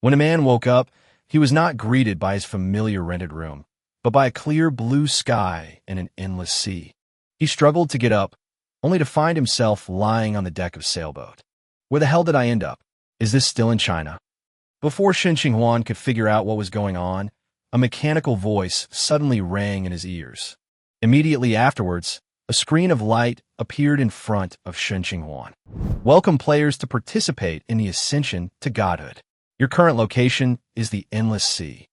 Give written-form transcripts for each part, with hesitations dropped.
When a man woke up, he was not greeted by his familiar rented room, but by a clear blue sky and an endless sea. He struggled to get up, only to find himself lying on the deck of a sailboat. Where the hell did I end up? Is this still in China? Before Shen Qinghuan could figure out what was going on, a mechanical voice suddenly rang in his ears. Immediately afterwards, a screen of light appeared in front of Shen Qinghuan. Welcome players to participate in the ascension to godhood. Your current location is the Endless Sea.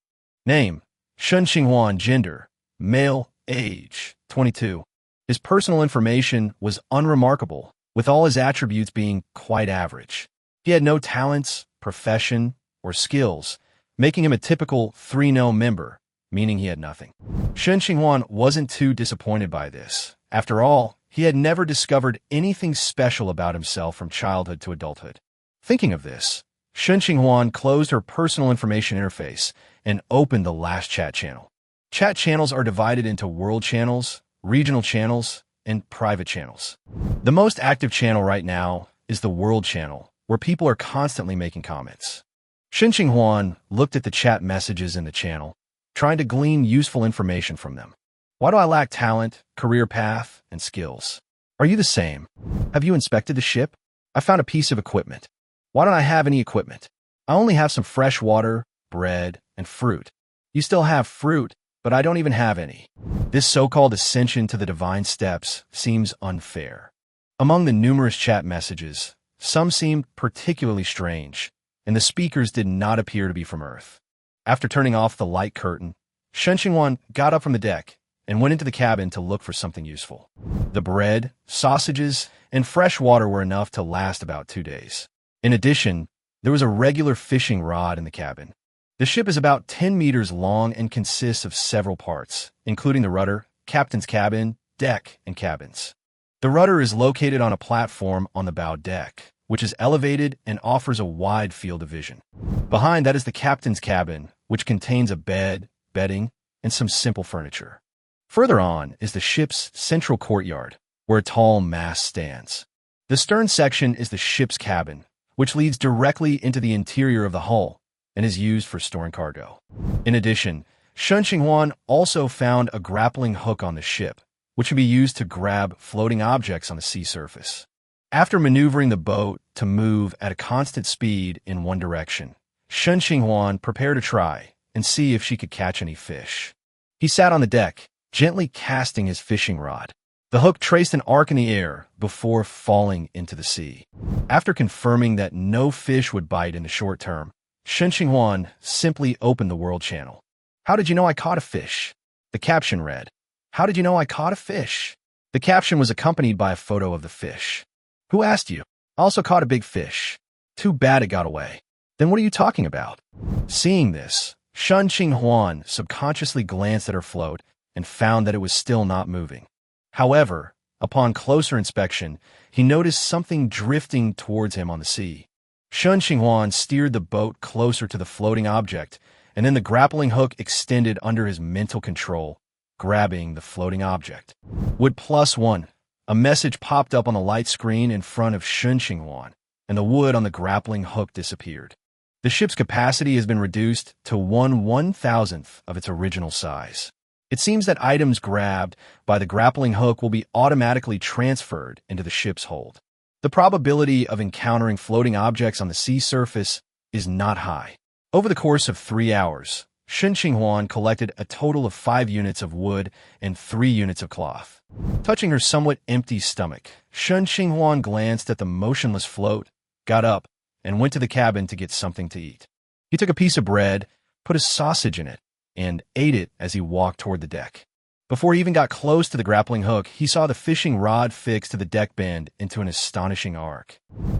Name, Shen Qinghuan. Gender, male. Age, 22. His personal information was unremarkable, with all his attributes being quite average. He had no talents, profession, or skills, making him a typical 3-no member, meaning he had nothing. Shen Qinghuan wasn't too disappointed by this. After all, he had never discovered anything special about himself from childhood to adulthood. Thinking of this, Shen Qinghuan closed her personal information interface and opened the last chat channel. Chat channels are divided into world channels, regional channels, and private channels. The most active channel right now is the world channel, where people are constantly making comments. Shen Qinghuan looked at the chat messages in the channel, trying to glean useful information from them. Why do I lack talent, career path, and skills? Are you the same? Have you inspected the ship? I found a piece of equipment. Why don't I have any equipment? I only have some fresh water, bread, and fruit. You still have fruit, but I don't even have any. This so-called ascension to the divine steps seems unfair. Among the numerous chat messages, some seemed particularly strange, and the speakers did not appear to be from Earth. After turning off the light curtain, Shen Qinghuan got up from the deck and went into the cabin to look for something useful. The bread, sausages, and fresh water were enough to last about 2 days. In addition, there was a regular fishing rod in the cabin. The ship is about 10 meters long and consists of several parts, including the rudder, captain's cabin, deck, and cabins. The rudder is located on a platform on the bow deck, which is elevated and offers a wide field of vision. Behind that is the captain's cabin, which contains a bed, bedding, and some simple furniture. Further on is the ship's central courtyard, where a tall mast stands. The stern section is the ship's cabin, which leads directly into the interior of the hull and is used for storing cargo. In addition, Shen Qinghuan also found a grappling hook on the ship, which can be used to grab floating objects on the sea surface. After maneuvering the boat to move at a constant speed in one direction, Shen Qinghuan prepared to try and see if she could catch any fish. He sat on the deck, gently casting his fishing rod. The hook traced an arc in the air before falling into the sea. After confirming that no fish would bite in the short term, Shen Qinghuan simply opened the world channel. How did you know I caught a fish? The caption read, How did you know I caught a fish? The caption was accompanied by a photo of the fish. Who asked you? I also caught a big fish. Too bad it got away. Then what are you talking about? Seeing this, Shen Qinghuan subconsciously glanced at her float and found that it was still not moving. However, upon closer inspection, he noticed something drifting towards him on the sea. Shen Qinghuan steered the boat closer to the floating object, and then the grappling hook extended under his mental control, grabbing the floating object. Wood +1. A message popped up on the light screen in front of Shen Qinghuan, and the wood on the grappling hook disappeared. The ship's capacity has been reduced to 1/1000th of its original size. It seems that items grabbed by the grappling hook will be automatically transferred into the ship's hold. The probability of encountering floating objects on the sea surface is not high. Over the course of 3 hours, Shen Qinghuan collected a total of 5 units of wood and 3 units of cloth. Touching her somewhat empty stomach, Shen Qinghuan glanced at the motionless float, got up, and went to the cabin to get something to eat. He took a piece of bread, put a sausage in it, and ate it as he walked toward the deck. Before he even got close to the grappling hook, he saw the fishing rod fixed to the deck bend into an astonishing arc.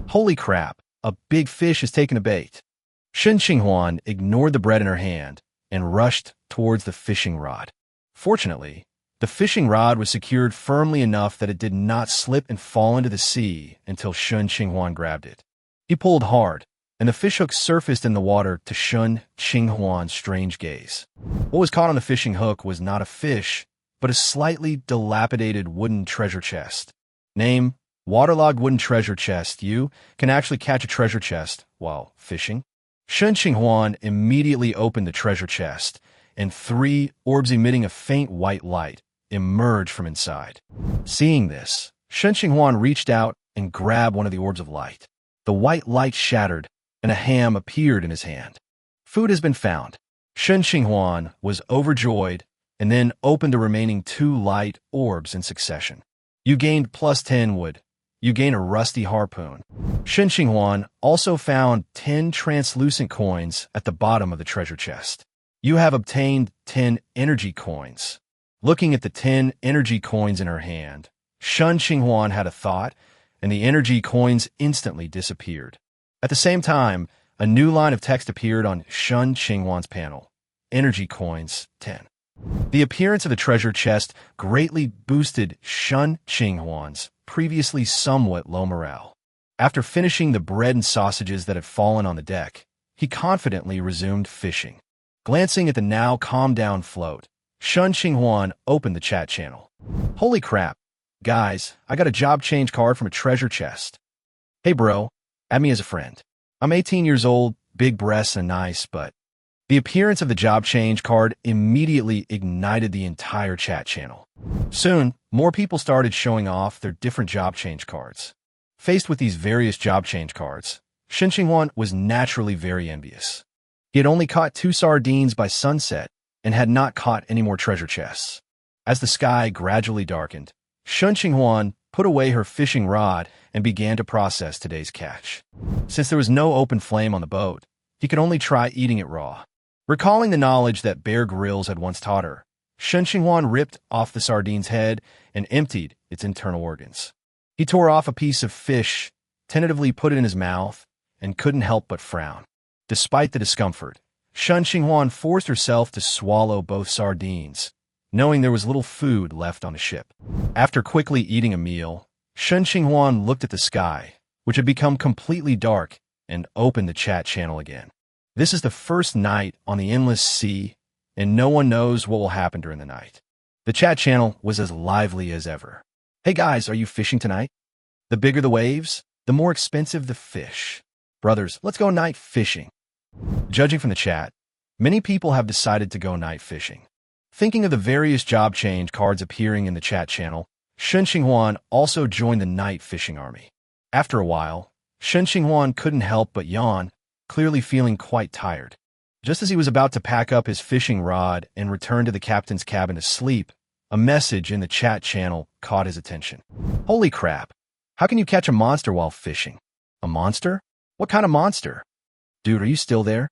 Holy crap, a big fish has taken a bait. Shen Qinghuan ignored the bread in her hand and rushed towards the fishing rod. Fortunately, the fishing rod was secured firmly enough that it did not slip and fall into the sea until Shen Qinghuan grabbed it. He pulled hard, and the fishhook surfaced in the water to Shen Qinghuan's strange gaze. What was caught on the fishing hook was not a fish, but a slightly dilapidated wooden treasure chest. Name, waterlogged wooden treasure chest. You can actually catch a treasure chest while fishing. Shen Qinghuan immediately opened the treasure chest, and 3 orbs emitting a faint white light emerged from inside. Seeing this, Shen Qinghuan reached out and grabbed one of the orbs of light. The white light shattered, and a ham appeared in his hand. Food has been found. Shen Qinghuan was overjoyed and then opened the remaining 2 light orbs in succession. You gained +10 wood. You gain a rusty harpoon. Shen Qinghuan also found 10 translucent coins at the bottom of the treasure chest. You have obtained 10 energy coins. Looking at the 10 energy coins in her hand, Shen Qinghuan had a thought, and the energy coins instantly disappeared. At the same time, a new line of text appeared on Shen Qinghuan's panel. Energy coins 10. The appearance of the treasure chest greatly boosted Shen Qinghuan's previously somewhat low morale. After finishing the bread and sausages that had fallen on the deck, he confidently resumed fishing. Glancing at the now calmed-down float, Shen Qinghuan opened the chat channel. Holy crap. Guys, I got a job change card from a treasure chest. Hey bro, add me as a friend. I'm 18 years old, big breasts and nice, but... The appearance of the job change card immediately ignited the entire chat channel. Soon, more people started showing off their different job change cards. Faced with these various job change cards, Shen Qinghuan was naturally very envious. He had only caught 2 sardines by sunset and had not caught any more treasure chests. As the sky gradually darkened, Shen Qinghuan put away her fishing rod and began to process today's catch. Since there was no open flame on the boat, he could only try eating it raw. Recalling the knowledge that Bear Grylls had once taught her, Shen Qinghuan ripped off the sardine's head and emptied its internal organs. He tore off a piece of fish, tentatively put it in his mouth, and couldn't help but frown. Despite the discomfort, Shen Qinghuan forced herself to swallow both sardines, knowing there was little food left on the ship. After quickly eating a meal, Shen Qinghuan looked at the sky, which had become completely dark, and opened the chat channel again. This is the first night on the endless sea, and no one knows what will happen during the night. The chat channel was as lively as ever. Hey guys, are you fishing tonight? The bigger the waves, the more expensive the fish. Brothers, let's go night fishing. Judging from the chat, many people have decided to go night fishing. Thinking of the various job change cards appearing in the chat channel, Shen Qinghuan also joined the night fishing army. After a while, Shen Qinghuan couldn't help but yawn, clearly feeling quite tired. Just as he was about to pack up his fishing rod and return to the captain's cabin to sleep, a message in the chat channel caught his attention. Holy crap! How can you catch a monster while fishing? A monster? What kind of monster? Dude, are you still there?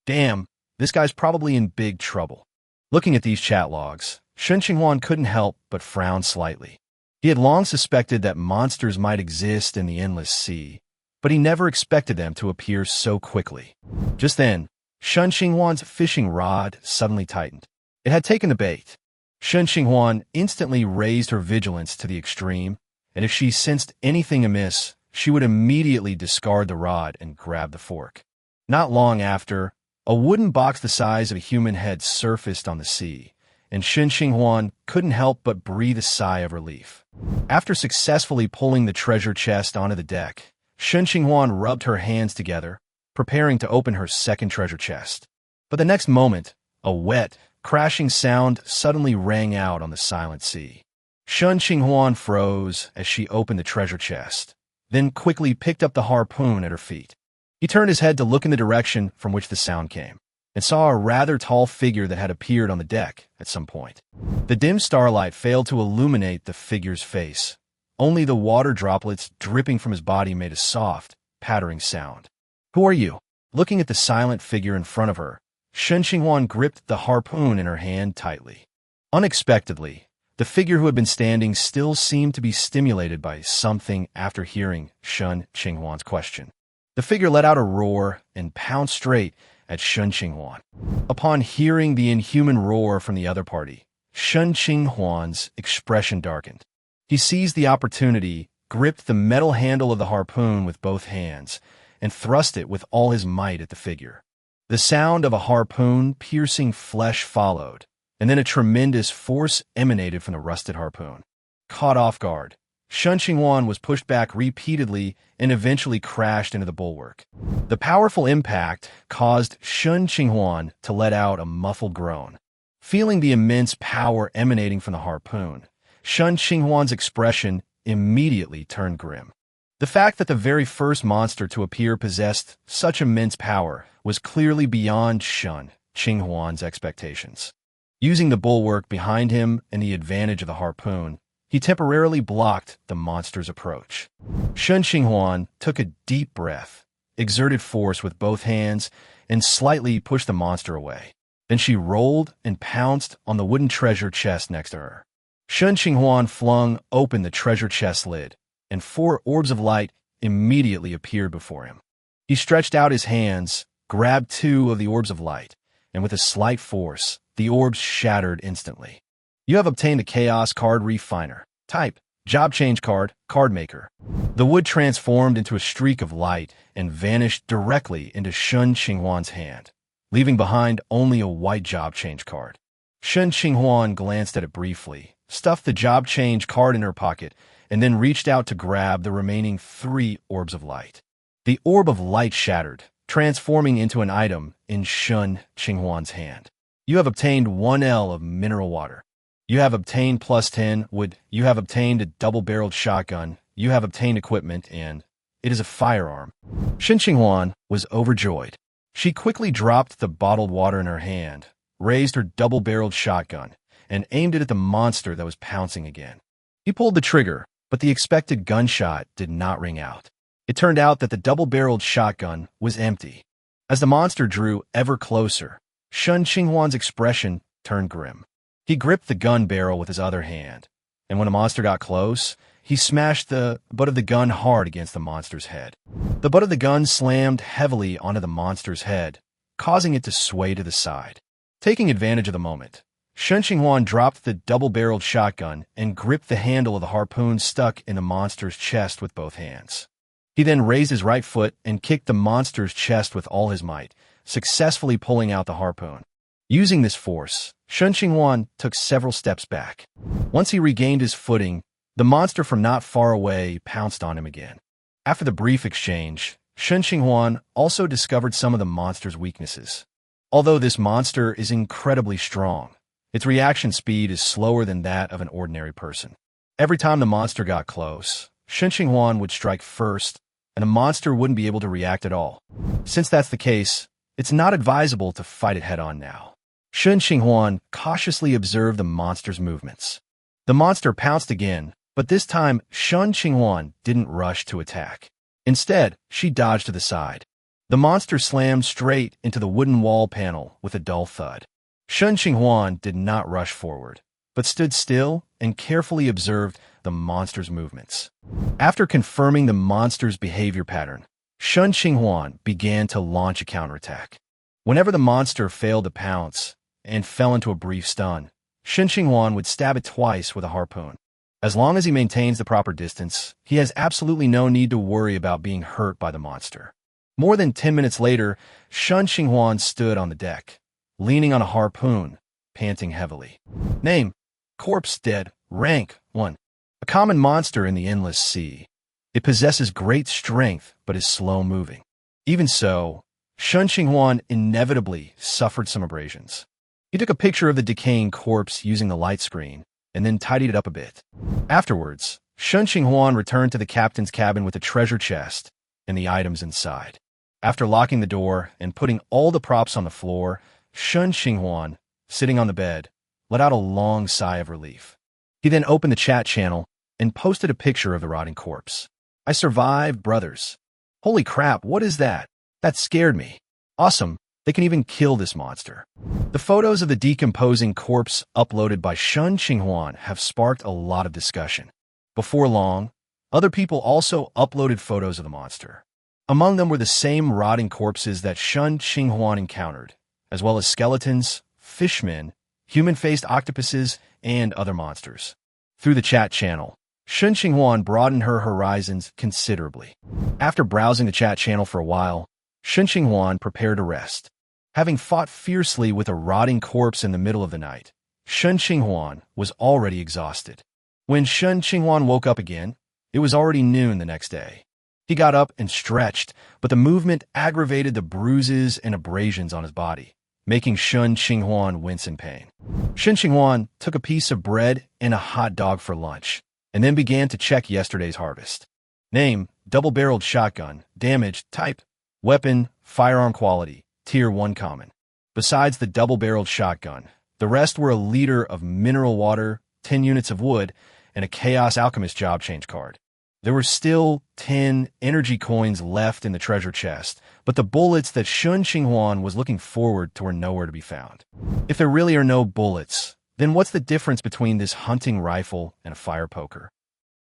Damn, this guy's probably in big trouble. Looking at these chat logs, Shen Qinghuan couldn't help but frown slightly. He had long suspected that monsters might exist in the endless sea, but he never expected them to appear so quickly. Just then, Shen Qinghuan's fishing rod suddenly tightened. It had taken the bait. Shen Qinghuan instantly raised her vigilance to the extreme, and if she sensed anything amiss, she would immediately discard the rod and grab the fork. Not long after, a wooden box the size of a human head surfaced on the sea, and Shen Qinghuan couldn't help but breathe a sigh of relief. After successfully pulling the treasure chest onto the deck, Shen Qinghuan rubbed her hands together, preparing to open her second treasure chest. But the next moment, a wet, crashing sound suddenly rang out on the silent sea. Shen Qinghuan froze as she opened the treasure chest, then quickly picked up the harpoon at her feet. He turned his head to look in the direction from which the sound came, and saw a rather tall figure that had appeared on the deck at some point. The dim starlight failed to illuminate the figure's face. Only the water droplets dripping from his body made a soft, pattering sound. Who are you? Looking at the silent figure in front of her, Shen Qinghuan gripped the harpoon in her hand tightly. Unexpectedly, the figure who had been standing still seemed to be stimulated by something after hearing Shen Qinghuan's question. The figure let out a roar and pounced straight at Shen Qinghuan. Upon hearing the inhuman roar from the other party, Shen Qinghuan's expression darkened. He seized the opportunity, gripped the metal handle of the harpoon with both hands, and thrust it with all his might at the figure. The sound of a harpoon piercing flesh followed, and then a tremendous force emanated from the rusted harpoon. Caught off guard, Shen Qinghuan was pushed back repeatedly and eventually crashed into the bulwark. The powerful impact caused Shen Qinghuan to let out a muffled groan. Feeling the immense power emanating from the harpoon, Shen Qinghuan's expression immediately turned grim. The fact that the very first monster to appear possessed such immense power was clearly beyond Shen Qinghuan's expectations. Using the bulwark behind him and the advantage of the harpoon, he temporarily blocked the monster's approach. Shen Qinghuan took a deep breath, exerted force with both hands, and slightly pushed the monster away. Then she rolled and pounced on the wooden treasure chest next to her. Shen Qinghuan flung open the treasure chest lid, and 4 orbs of light immediately appeared before him. He stretched out his hands, grabbed 2 of the orbs of light, and with a slight force, the orbs shattered instantly. You have obtained a Chaos Card Refiner. Type: Job Change Card, Card Maker. The wood transformed into a streak of light and vanished directly into Shen Qinghuan's hand, leaving behind only a white Job Change card. Shen Qinghuan glanced at it briefly, stuffed the Job Change card in her pocket, and then reached out to grab the remaining 3 orbs of light. The orb of light shattered, transforming into an item in Shen Qinghuan's hand. You have obtained 1 L of mineral water. You have obtained +10 wood. You have obtained a double-barreled shotgun. You have obtained equipment, and it is a firearm. Shen Qinghuan was overjoyed. She quickly dropped the bottled water in her hand, raised her double-barreled shotgun, and aimed it at the monster that was pouncing again. He pulled the trigger, but the expected gunshot did not ring out. It turned out that the double-barreled shotgun was empty. As the monster drew ever closer, Shen Qinghuan's expression turned grim. He gripped the gun barrel with his other hand, and when the monster got close, he smashed the butt of the gun hard against the monster's head. The butt of the gun slammed heavily onto the monster's head, causing it to sway to the side. Taking advantage of the moment, Shen Qinghuan dropped the double-barreled shotgun and gripped the handle of the harpoon stuck in the monster's chest with both hands. He then raised his right foot and kicked the monster's chest with all his might, successfully pulling out the harpoon. Using this force, Shen Qinghuan took several steps back. Once he regained his footing, the monster from not far away pounced on him again. After the brief exchange, Shen Qinghuan also discovered some of the monster's weaknesses. Although this monster is incredibly strong, its reaction speed is slower than that of an ordinary person. Every time the monster got close, Shen Qinghuan would strike first, and the monster wouldn't be able to react at all. Since that's the case, it's not advisable to fight it head-on now. Shen Qinghuan cautiously observed the monster's movements. The monster pounced again, but this time Shen Qinghuan didn't rush to attack. Instead, she dodged to the side. The monster slammed straight into the wooden wall panel with a dull thud. Shen Qinghuan did not rush forward, but stood still and carefully observed the monster's movements. After confirming the monster's behavior pattern, Shen Qinghuan began to launch a counterattack. Whenever the monster failed to pounce and fell into a brief stun, Shen Qinghuan would stab it twice with a harpoon. As long as he maintains the proper distance, he has absolutely no need to worry about being hurt by the monster. More than 10 minutes later, Shen Qinghuan stood on the deck, leaning on a harpoon, panting heavily. Name: Corpse Dead. Rank: 1. A common monster in the endless sea. It possesses great strength but is slow-moving. Even so, Shen Qinghuan inevitably suffered some abrasions. He took a picture of the decaying corpse using the light screen and then tidied it up a bit. Afterwards, Shen Qinghuan returned to the captain's cabin with the treasure chest and the items inside. After locking the door and putting all the props on the floor, Shen Qinghuan, sitting on the bed, let out a long sigh of relief. He then opened the chat channel and posted a picture of the rotting corpse. I survived, brothers. Holy crap, what is that? That scared me. Awesome. They can even kill this monster. The photos of the decomposing corpse uploaded by Shen Qinghuan have sparked a lot of discussion. Before long, other people also uploaded photos of the monster. Among them were the same rotting corpses that Shen Qinghuan encountered, as well as skeletons, fishmen, human-faced octopuses, and other monsters. Through the chat channel, Shen Qinghuan broadened her horizons considerably. After browsing the chat channel for a while, Shen Qinghuan prepared to rest. Having fought fiercely with a rotting corpse in the middle of the night, Shen Qinghuan was already exhausted. When Shen Qinghuan woke up again, it was already noon the next day. He got up and stretched, but the movement aggravated the bruises and abrasions on his body, making Shen Qinghuan wince in pain. Shen Qinghuan took a piece of bread and a hot dog for lunch, and then began to check yesterday's harvest. Name, double-barreled shotgun. Damage, type, weapon, firearm quality, tier 1 common. Besides the double-barreled shotgun, the rest were a liter of mineral water, 10 units of wood, and a Chaos Alchemist job change card. There were still 10 energy coins left in the treasure chest, but the bullets that Shen Qinghuan was looking forward to were nowhere to be found. If there really are no bullets, then what's the difference between this hunting rifle and a fire poker?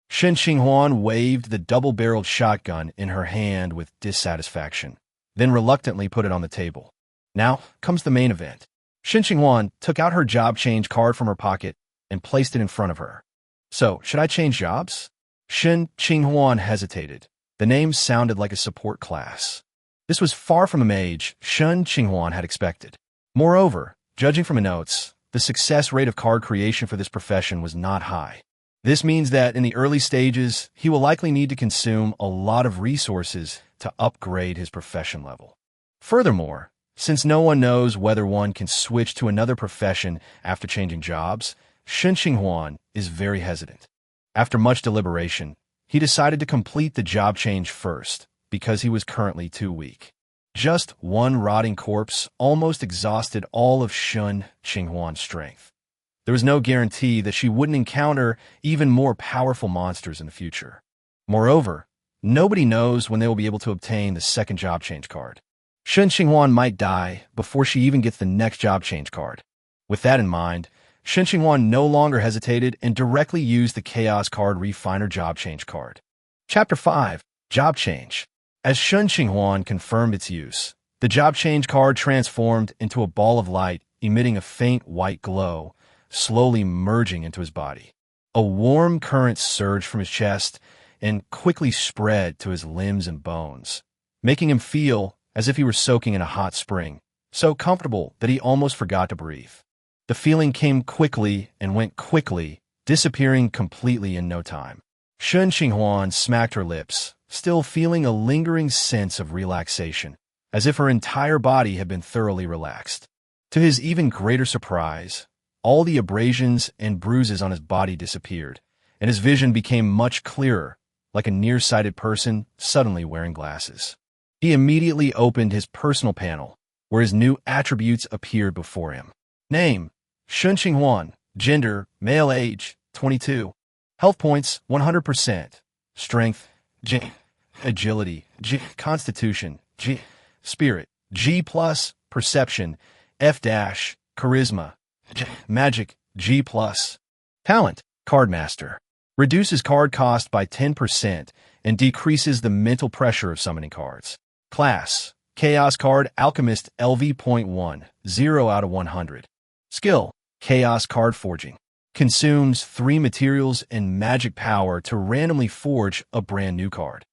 Shen Qinghuan waved the double-barreled shotgun in her hand with dissatisfaction, then reluctantly put it on the table. Now comes the main event. Shen Qinghuan took out her job change card from her pocket and placed it in front of her. So, should I change jobs? Shen Qinghuan hesitated. The name sounded like a support class. This was far from the mage Shen Qinghuan had expected. Moreover, judging from the notes, the success rate of card creation for this profession was not high. This means that in the early stages, he will likely need to consume a lot of resources to upgrade his profession level. Furthermore, since no one knows whether one can switch to another profession after changing jobs, Shen Qinghuan is very hesitant. After much deliberation, he decided to complete the job change first because he was currently too weak. Just one rotting corpse almost exhausted all of Shen Qinghuan's strength. There was no guarantee that she wouldn't encounter even more powerful monsters in the future. Moreover, nobody knows when they will be able to obtain the second job change card. Shen Qinghuan might die before she even gets the next job change card. With that in mind, Shen Qinghuan no longer hesitated and directly used the Chaos Card Refiner job change card. Chapter 5. Job Change. As Shen Qinghuan confirmed its use, the job change card transformed into a ball of light emitting a faint white glow, slowly merging into his body. A warm current surged from his chest and quickly spread to his limbs and bones, making him feel as if he were soaking in a hot spring, so comfortable that he almost forgot to breathe. The feeling came quickly and went quickly, disappearing completely in no time. Shen Qinghuan smacked her lips, still feeling a lingering sense of relaxation, as if her entire body had been thoroughly relaxed. To his even greater surprise, all the abrasions and bruises on his body disappeared, and his vision became much clearer, like a nearsighted person suddenly wearing glasses. He immediately opened his personal panel, where his new attributes appeared before him. Name, Shen Qinghuan. Gender, male. Age, 22. Health points, 100%. Strength, G. Agility, G. Constitution, G. Spirit, G+. Perception, F-. Charisma, G. Magic, G+. Talent, Cardmaster. Reduces card cost by 10% and decreases the mental pressure of summoning cards. Class, Chaos Card Alchemist LV.1, 0 out of 100. Skill, Chaos Card Forging. Consumes 3 materials and magic power to randomly forge a brand new card.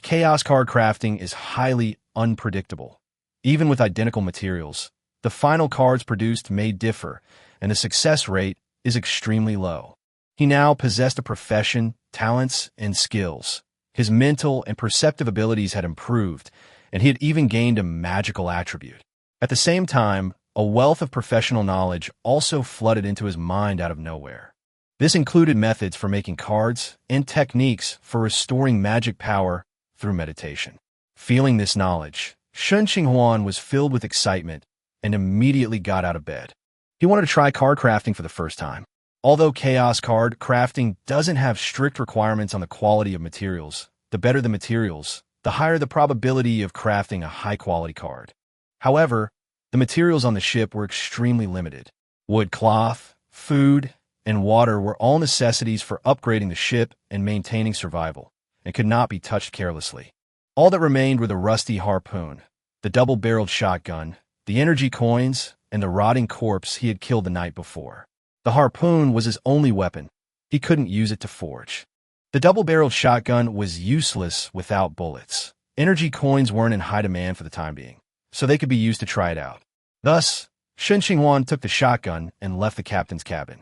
Chaos Card crafting is highly unpredictable. Even with identical materials, the final cards produced may differ, and the success rate is extremely low. He now possessed a profession, talents, and skills. His mental and perceptive abilities had improved, and he had even gained a magical attribute. At the same time, a wealth of professional knowledge also flooded into his mind out of nowhere. This included methods for making cards and techniques for restoring magic power through meditation. Feeling this knowledge, Shen Qinghuan was filled with excitement and immediately got out of bed. He wanted to try card crafting for the first time. Although Chaos Card crafting doesn't have strict requirements on the quality of materials, the better the materials, the higher the probability of crafting a high-quality card. However, the materials on the ship were extremely limited. Wood, cloth, food, and water were all necessities for upgrading the ship and maintaining survival, and could not be touched carelessly. All that remained were the rusty harpoon, the double-barreled shotgun, the energy coins, and the rotting corpse he had killed the night before. The harpoon was his only weapon. He couldn't use it to forge. The double-barreled shotgun was useless without bullets. Energy coins weren't in high demand for the time being, so they could be used to try it out. Thus, Shen Qinghuan took the shotgun and left the captain's cabin.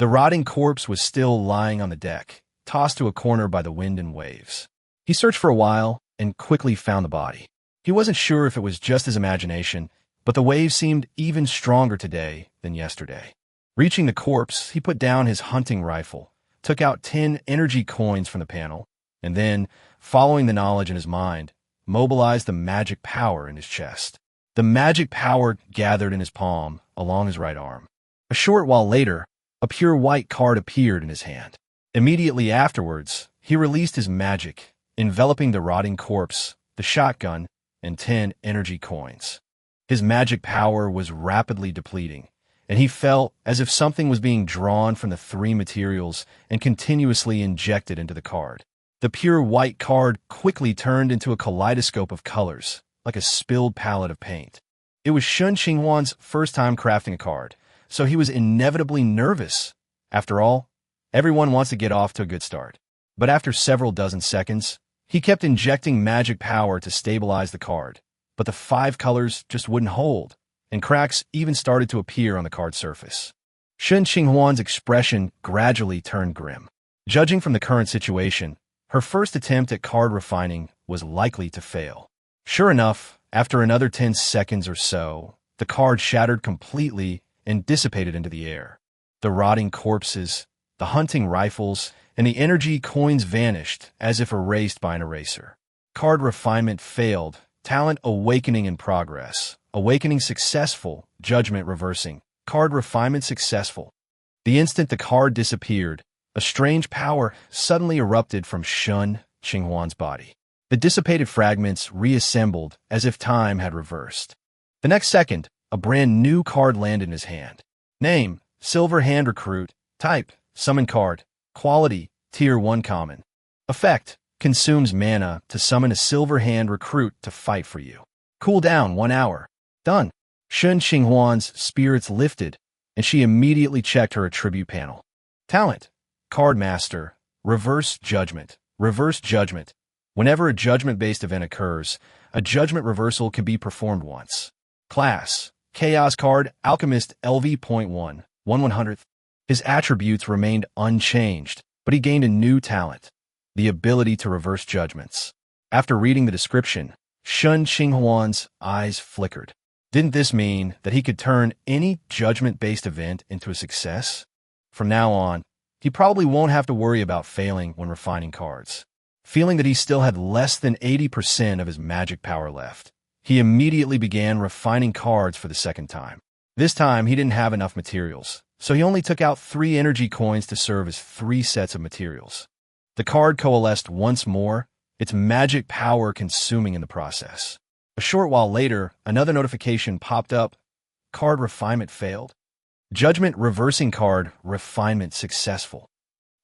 The rotting corpse was still lying on the deck, tossed to a corner by the wind and waves. He searched for a while and quickly found the body. He wasn't sure if it was just his imagination, but the waves seemed even stronger today than yesterday. Reaching the corpse, he put down his hunting rifle, took out 10 energy coins from the panel, and then, following the knowledge in his mind, mobilized the magic power in his chest. The magic power gathered in his palm along his right arm. A short while later, a pure white card appeared in his hand. Immediately afterwards, he released his magic, enveloping the rotting corpse, the shotgun, and 10 energy coins. His magic power was rapidly depleting, and he felt as if something was being drawn from the 3 materials and continuously injected into the card. The pure white card quickly turned into a kaleidoscope of colors, like a spilled palette of paint. It was Shen Qinghuan's first time crafting a card, so he was inevitably nervous. After all, everyone wants to get off to a good start. But after several dozen seconds, he kept injecting magic power to stabilize the card, but the 5 colors just wouldn't hold, and cracks even started to appear on the card surface. Shen Qinghuan's expression gradually turned grim. Judging from the current situation, her first attempt at card refining was likely to fail. Sure enough, after another 10 seconds or so, the card shattered completely and dissipated into the air. The rotting corpses, the hunting rifles, and the energy coins vanished as if erased by an eraser. Card refinement failed, talent awakening in progress, awakening successful, judgment reversing, card refinement successful. The instant the card disappeared, a strange power suddenly erupted from Shen Qinghuan's body. The dissipated fragments reassembled as if time had reversed. The next second, a brand new card landed in his hand. Name, Silver Hand Recruit. Type, Summon Card. Quality, Tier 1 Common. Effect, consumes mana to summon a Silver Hand Recruit to fight for you. Cooldown 1 hour. Done. Shen Qinghuan's spirits lifted, and she immediately checked her attribute panel. Talent, Card Master. Reverse Judgment. Reverse Judgment. Whenever a judgment-based event occurs, a judgment reversal can be performed once. Class, Chaos Card, Alchemist LV.1, 1/100th. His attributes remained unchanged, but he gained a new talent, the ability to reverse judgments. After reading the description, Shen Qinghuan's eyes flickered. Didn't this mean that he could turn any judgment-based event into a success? From now on, he probably won't have to worry about failing when refining cards. Feeling that he still had less than 80% of his magic power left, he immediately began refining cards for the second time. This time, he didn't have enough materials, so he only took out 3 energy coins to serve as 3 sets of materials. The card coalesced once more, its magic power consuming in the process. A short while later, another notification popped up. Card refinement failed. Judgment reversing card refinement successful.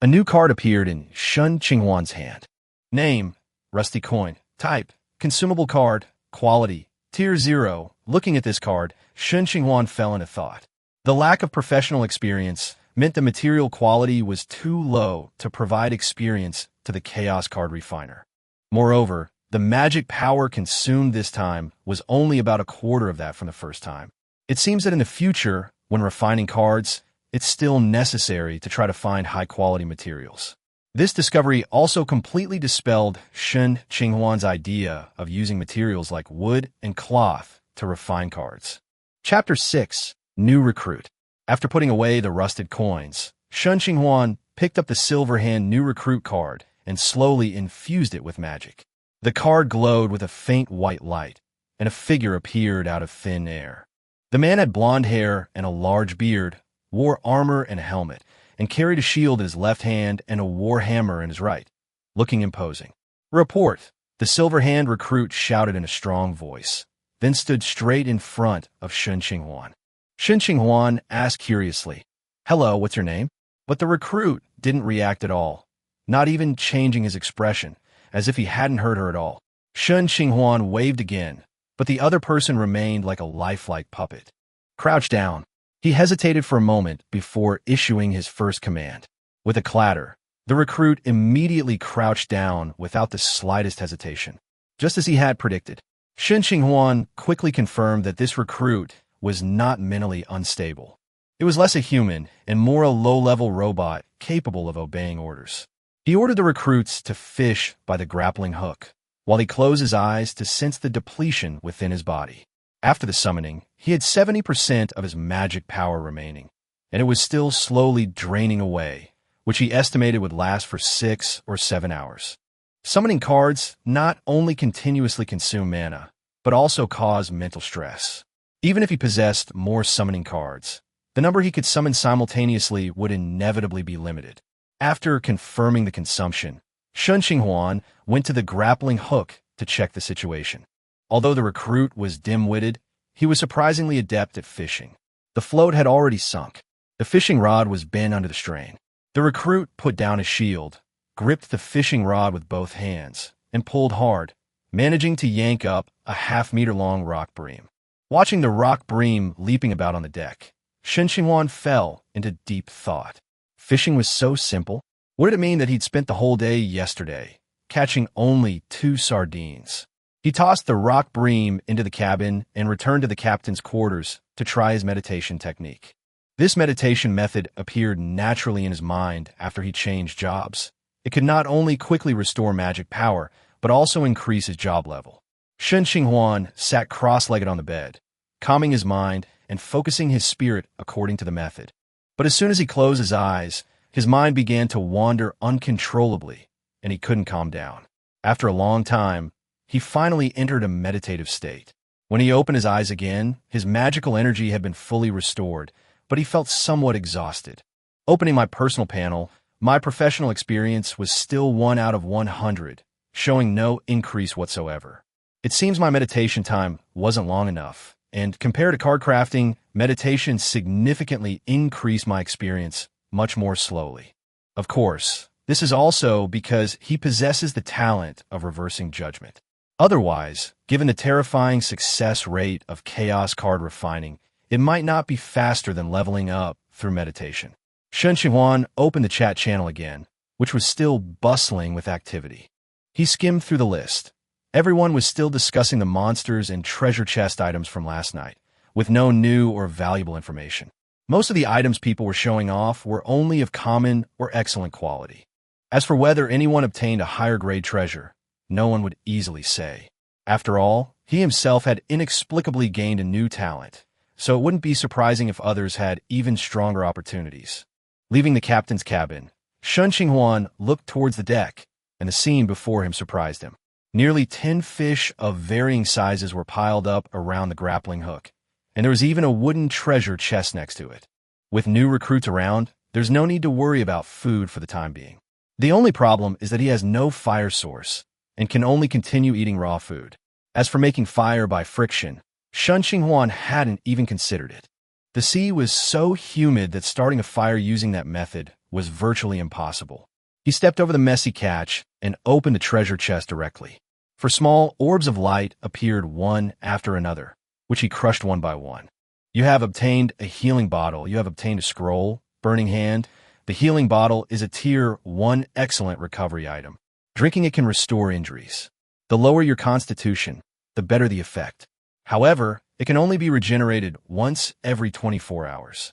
A new card appeared in Shen Qinghuan's hand. Name, Rusty Coin. Type, Consumable Card. Quality, Tier 0. Looking at this card, Shen Qinghuan fell into thought. The lack of professional experience meant the material quality was too low to provide experience to the Chaos Card Refiner. Moreover, the magic power consumed this time was only about a quarter of that from the first time. It seems that in the future, when refining cards, it's still necessary to try to find high-quality materials. This discovery also completely dispelled Shen Qinghuan's idea of using materials like wood and cloth to refine cards. Chapter 6, New Recruit. After putting away the rusted coins, Shen Qinghuan picked up the Silver Hand New Recruit card and slowly infused it with magic. The card glowed with a faint white light, and a figure appeared out of thin air. The man had blonde hair and a large beard, wore armor and a helmet, and carried a shield in his left hand and a war hammer in his right, looking imposing. Report, the Silver Hand Recruit shouted in a strong voice, then stood straight in front of Shen Qinghuan. Shen Qinghuan asked curiously, "Hello, what's your name?" But the recruit didn't react at all, not even changing his expression, as if he hadn't heard her at all. Shen Qinghuan waved again, but the other person remained like a lifelike puppet. Crouch down. He hesitated for a moment before issuing his first command. With a clatter, the recruit immediately crouched down without the slightest hesitation, just as he had predicted. Shen Qinghuan quickly confirmed that this recruit was not mentally unstable. It was less a human and more a low-level robot capable of obeying orders. He ordered the recruits to fish by the grappling hook, while he closed his eyes to sense the depletion within his body. After the summoning, he had 70% of his magic power remaining, and it was still slowly draining away, which he estimated would last for 6 or 7 hours. Summoning cards not only continuously consume mana, but also cause mental stress. Even if he possessed more summoning cards, the number he could summon simultaneously would inevitably be limited. After confirming the consumption, Shen Qinghuan went to the grappling hook to check the situation. Although the recruit was dim-witted, he was surprisingly adept at fishing. The float had already sunk. The fishing rod was bent under the strain. The recruit put down his shield, gripped the fishing rod with both hands, and pulled hard, managing to yank up a half-meter-long rock bream. Watching the rock bream leaping about on the deck, Shen Qinghuan fell into deep thought. Fishing was so simple. What did it mean that he'd spent the whole day yesterday, catching only 2 sardines? He tossed the rock bream into the cabin and returned to the captain's quarters to try his meditation technique. This meditation method appeared naturally in his mind after he changed jobs. It could not only quickly restore magic power, but also increase his job level. Shen Qinghuan sat cross-legged on the bed, calming his mind and focusing his spirit according to the method. But as soon as he closed his eyes, his mind began to wander uncontrollably, and he couldn't calm down. After a long time, he finally entered a meditative state. When he opened his eyes again, his magical energy had been fully restored, but he felt somewhat exhausted. Opening my personal panel, my professional experience was still 1 out of 100, showing no increase whatsoever. It seems my meditation time wasn't long enough, and compared to card crafting, meditation significantly increased my experience much more slowly. Of course, this is also because he possesses the talent of reversing judgment. Otherwise, given the terrifying success rate of chaos card refining, it might not be faster than leveling up through meditation. Shen Qinghuan opened the chat channel again, which was still bustling with activity. He skimmed through the list. Everyone was still discussing the monsters and treasure chest items from last night, with no new or valuable information. Most of the items people were showing off were only of common or excellent quality. As for whether anyone obtained a higher grade treasure, no one would easily say. After all, he himself had inexplicably gained a new talent, so it wouldn't be surprising if others had even stronger opportunities. Leaving the captain's cabin, Shen Qinghuan looked towards the deck, and the scene before him surprised him. Nearly 10 fish of varying sizes were piled up around the grappling hook, and there was even a wooden treasure chest next to it. With new recruits around, there's no need to worry about food for the time being. The only problem is that he has no fire source, and can only continue eating raw food. As for making fire by friction, Shen Qinghuan hadn't even considered it. The sea was so humid that starting a fire using that method was virtually impossible. He stepped over the messy catch and opened the treasure chest directly. For small orbs of light appeared one after another, which he crushed one by one. You have obtained a healing bottle. You have obtained a scroll, burning hand. The healing bottle is a tier 1 excellent recovery item. Drinking it can restore injuries. The lower your constitution, the better the effect. However, it can only be regenerated once every 24 hours.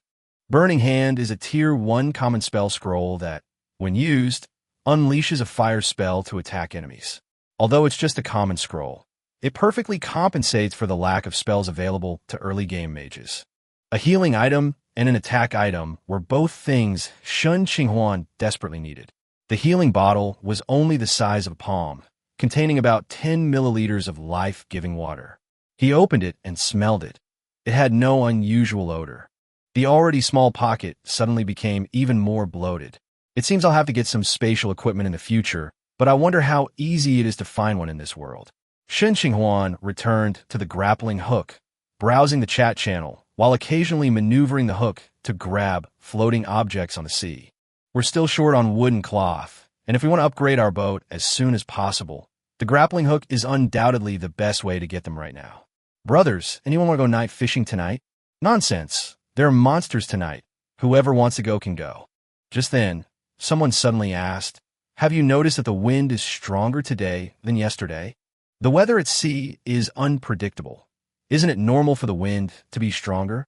Burning Hand is a tier 1 common spell scroll that, when used, unleashes a fire spell to attack enemies. Although it's just a common scroll, it perfectly compensates for the lack of spells available to early game mages. A healing item and an attack item were both things Shen Qinghuan desperately needed. The healing bottle was only the size of a palm, containing about 10 milliliters of life-giving water. He opened it and smelled it. It had no unusual odor. The already small pocket suddenly became even more bloated. It seems I'll have to get some spatial equipment in the future, but I wonder how easy it is to find one in this world. Shen Qinghuan returned to the grappling hook, browsing the chat channel, while occasionally maneuvering the hook to grab floating objects on the sea. We're still short on wood and cloth, and if we want to upgrade our boat as soon as possible, the grappling hook is undoubtedly the best way to get them right now. Brothers, anyone want to go night fishing tonight? Nonsense. There are monsters tonight. Whoever wants to go can go. Just then, someone suddenly asked, "Have you noticed that the wind is stronger today than yesterday?" The weather at sea is unpredictable. Isn't it normal for the wind to be stronger?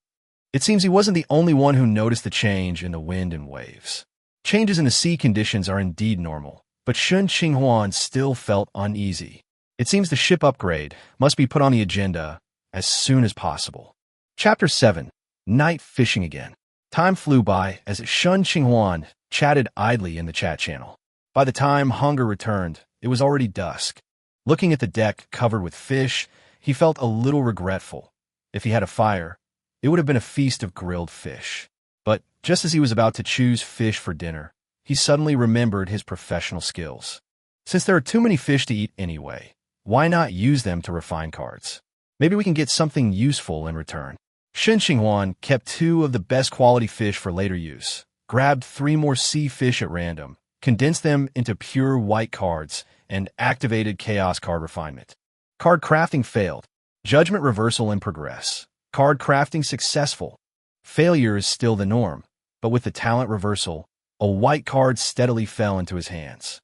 It seems he wasn't the only one who noticed the change in the wind and waves. Changes in the sea conditions are indeed normal, but Shen Qinghuan still felt uneasy. It seems the ship upgrade must be put on the agenda as soon as possible. Chapter 7. Night Fishing Again. Time flew by as Shen Qinghuan chatted idly in the chat channel. By the time hunger returned, it was already dusk. Looking at the deck covered with fish, he felt a little regretful. If he had a fire, it would have been a feast of grilled fish. But just as he was about to choose fish for dinner, he suddenly remembered his professional skills. Since there are too many fish to eat anyway, why not use them to refine cards? Maybe we can get something useful in return. Shen Qinghuan kept 2 of the best quality fish for later use, grabbed 3 more sea fish at random, condensed them into pure white cards, and activated Chaos Card Refinement. Card crafting failed. Judgment reversal in progress. Card crafting successful. Failure is still the norm, but with the talent reversal, a white card steadily fell into his hands.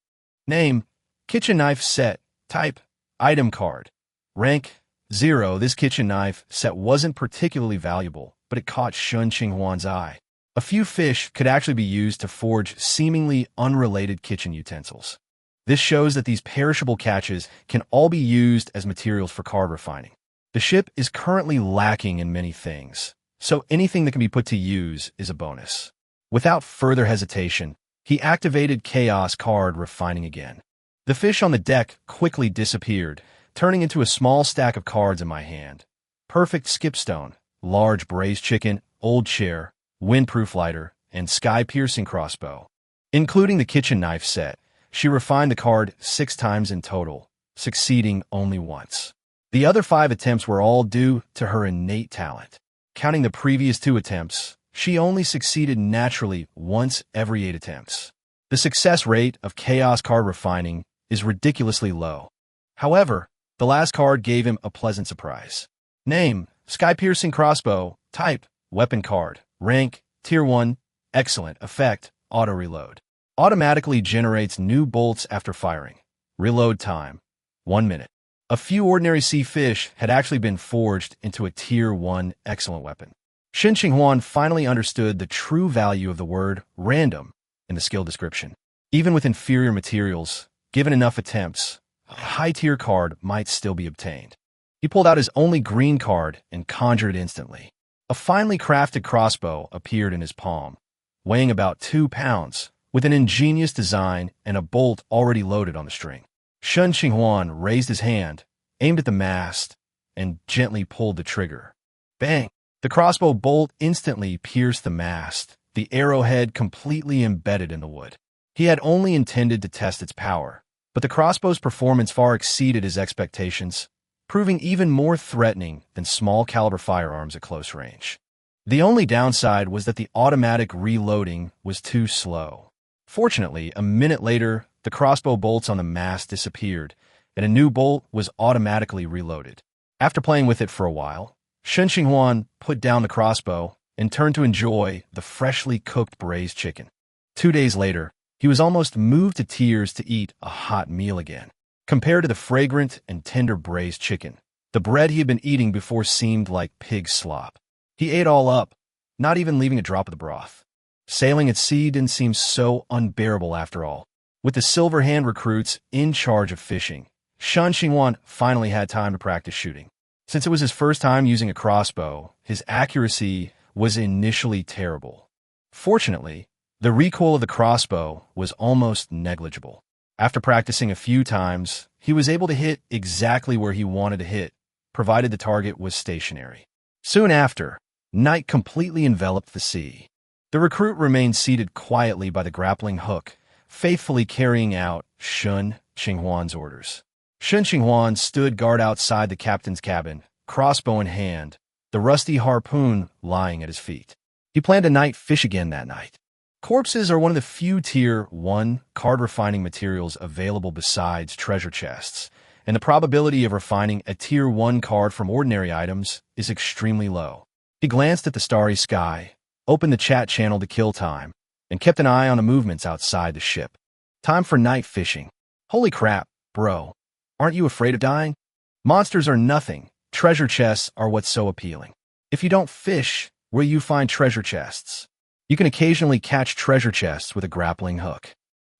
Name: Kitchen Knife Set. Type: Item Card. Rank: 0. This kitchen knife set wasn't particularly valuable, but it caught Shen Qinghuan's eye. A few fish could actually be used to forge seemingly unrelated kitchen utensils. This shows that these perishable catches can all be used as materials for card refining. The ship is currently lacking in many things, so anything that can be put to use is a bonus. Without further hesitation, he activated Chaos Card Refining again. The fish on the deck quickly disappeared, turning into a small stack of cards in my hand. Perfect skipstone, large braised chicken, old chair, windproof lighter, and sky-piercing crossbow. Including the kitchen knife set, she refined the card 6 times in total, succeeding only once. The other 5 attempts were all due to her innate talent. Counting the previous 2 attempts, she only succeeded naturally once every 8 attempts. The success rate of Chaos Card Refining is ridiculously low. However, the last card gave him a pleasant surprise. Name: Sky-Piercing Crossbow. Type: Weapon Card. Rank: Tier 1. Excellent. Effect: Auto-Reload. Automatically generates new bolts after firing. Reload time: 1 minute. A few ordinary sea fish had actually been forged into a Tier 1 excellent weapon. Shen Qinghuan finally understood the true value of the word random in the skill description. Even with inferior materials, given enough attempts, a high-tier card might still be obtained. He pulled out his only green card and conjured it instantly. A finely crafted crossbow appeared in his palm, weighing about 2 pounds, with an ingenious design and a bolt already loaded on the string. Shen Qinghuan raised his hand, aimed at the mast, and gently pulled the trigger. Bang! The crossbow bolt instantly pierced the mast, the arrowhead completely embedded in the wood. He had only intended to test its power, but the crossbow's performance far exceeded his expectations, proving even more threatening than small-caliber firearms at close range. The only downside was that the automatic reloading was too slow. Fortunately, a minute later, the crossbow bolts on the mast disappeared, and a new bolt was automatically reloaded. After playing with it for a while, Shen Qinghuan put down the crossbow and turned to enjoy the freshly cooked braised chicken. 2 days later, he was almost moved to tears to eat a hot meal again. Compared to the fragrant and tender braised chicken, the bread he had been eating before seemed like pig slop. He ate all up, not even leaving a drop of the broth. Sailing at sea didn't seem so unbearable after all. With the Silver Hand recruits in charge of fishing, Shen Qinghuan finally had time to practice shooting. Since it was his first time using a crossbow, his accuracy was initially terrible. Fortunately, the recoil of the crossbow was almost negligible. After practicing a few times, he was able to hit exactly where he wanted to hit, provided the target was stationary. Soon after, night completely enveloped the sea. The recruit remained seated quietly by the grappling hook, faithfully carrying out Shen Qinghuan's orders. Shen Qinghuan stood guard outside the captain's cabin, crossbow in hand, the rusty harpoon lying at his feet. He planned to night fish again that night. Corpses are one of the few Tier 1 card refining materials available besides treasure chests, and the probability of refining a Tier 1 card from ordinary items is extremely low. He glanced at the starry sky, opened the chat channel to kill time, and kept an eye on the movements outside the ship. Time for night fishing. Holy crap, bro. Aren't you afraid of dying? Monsters are nothing. Treasure chests are what's so appealing. If you don't fish, where you find treasure chests. You can occasionally catch treasure chests with a grappling hook.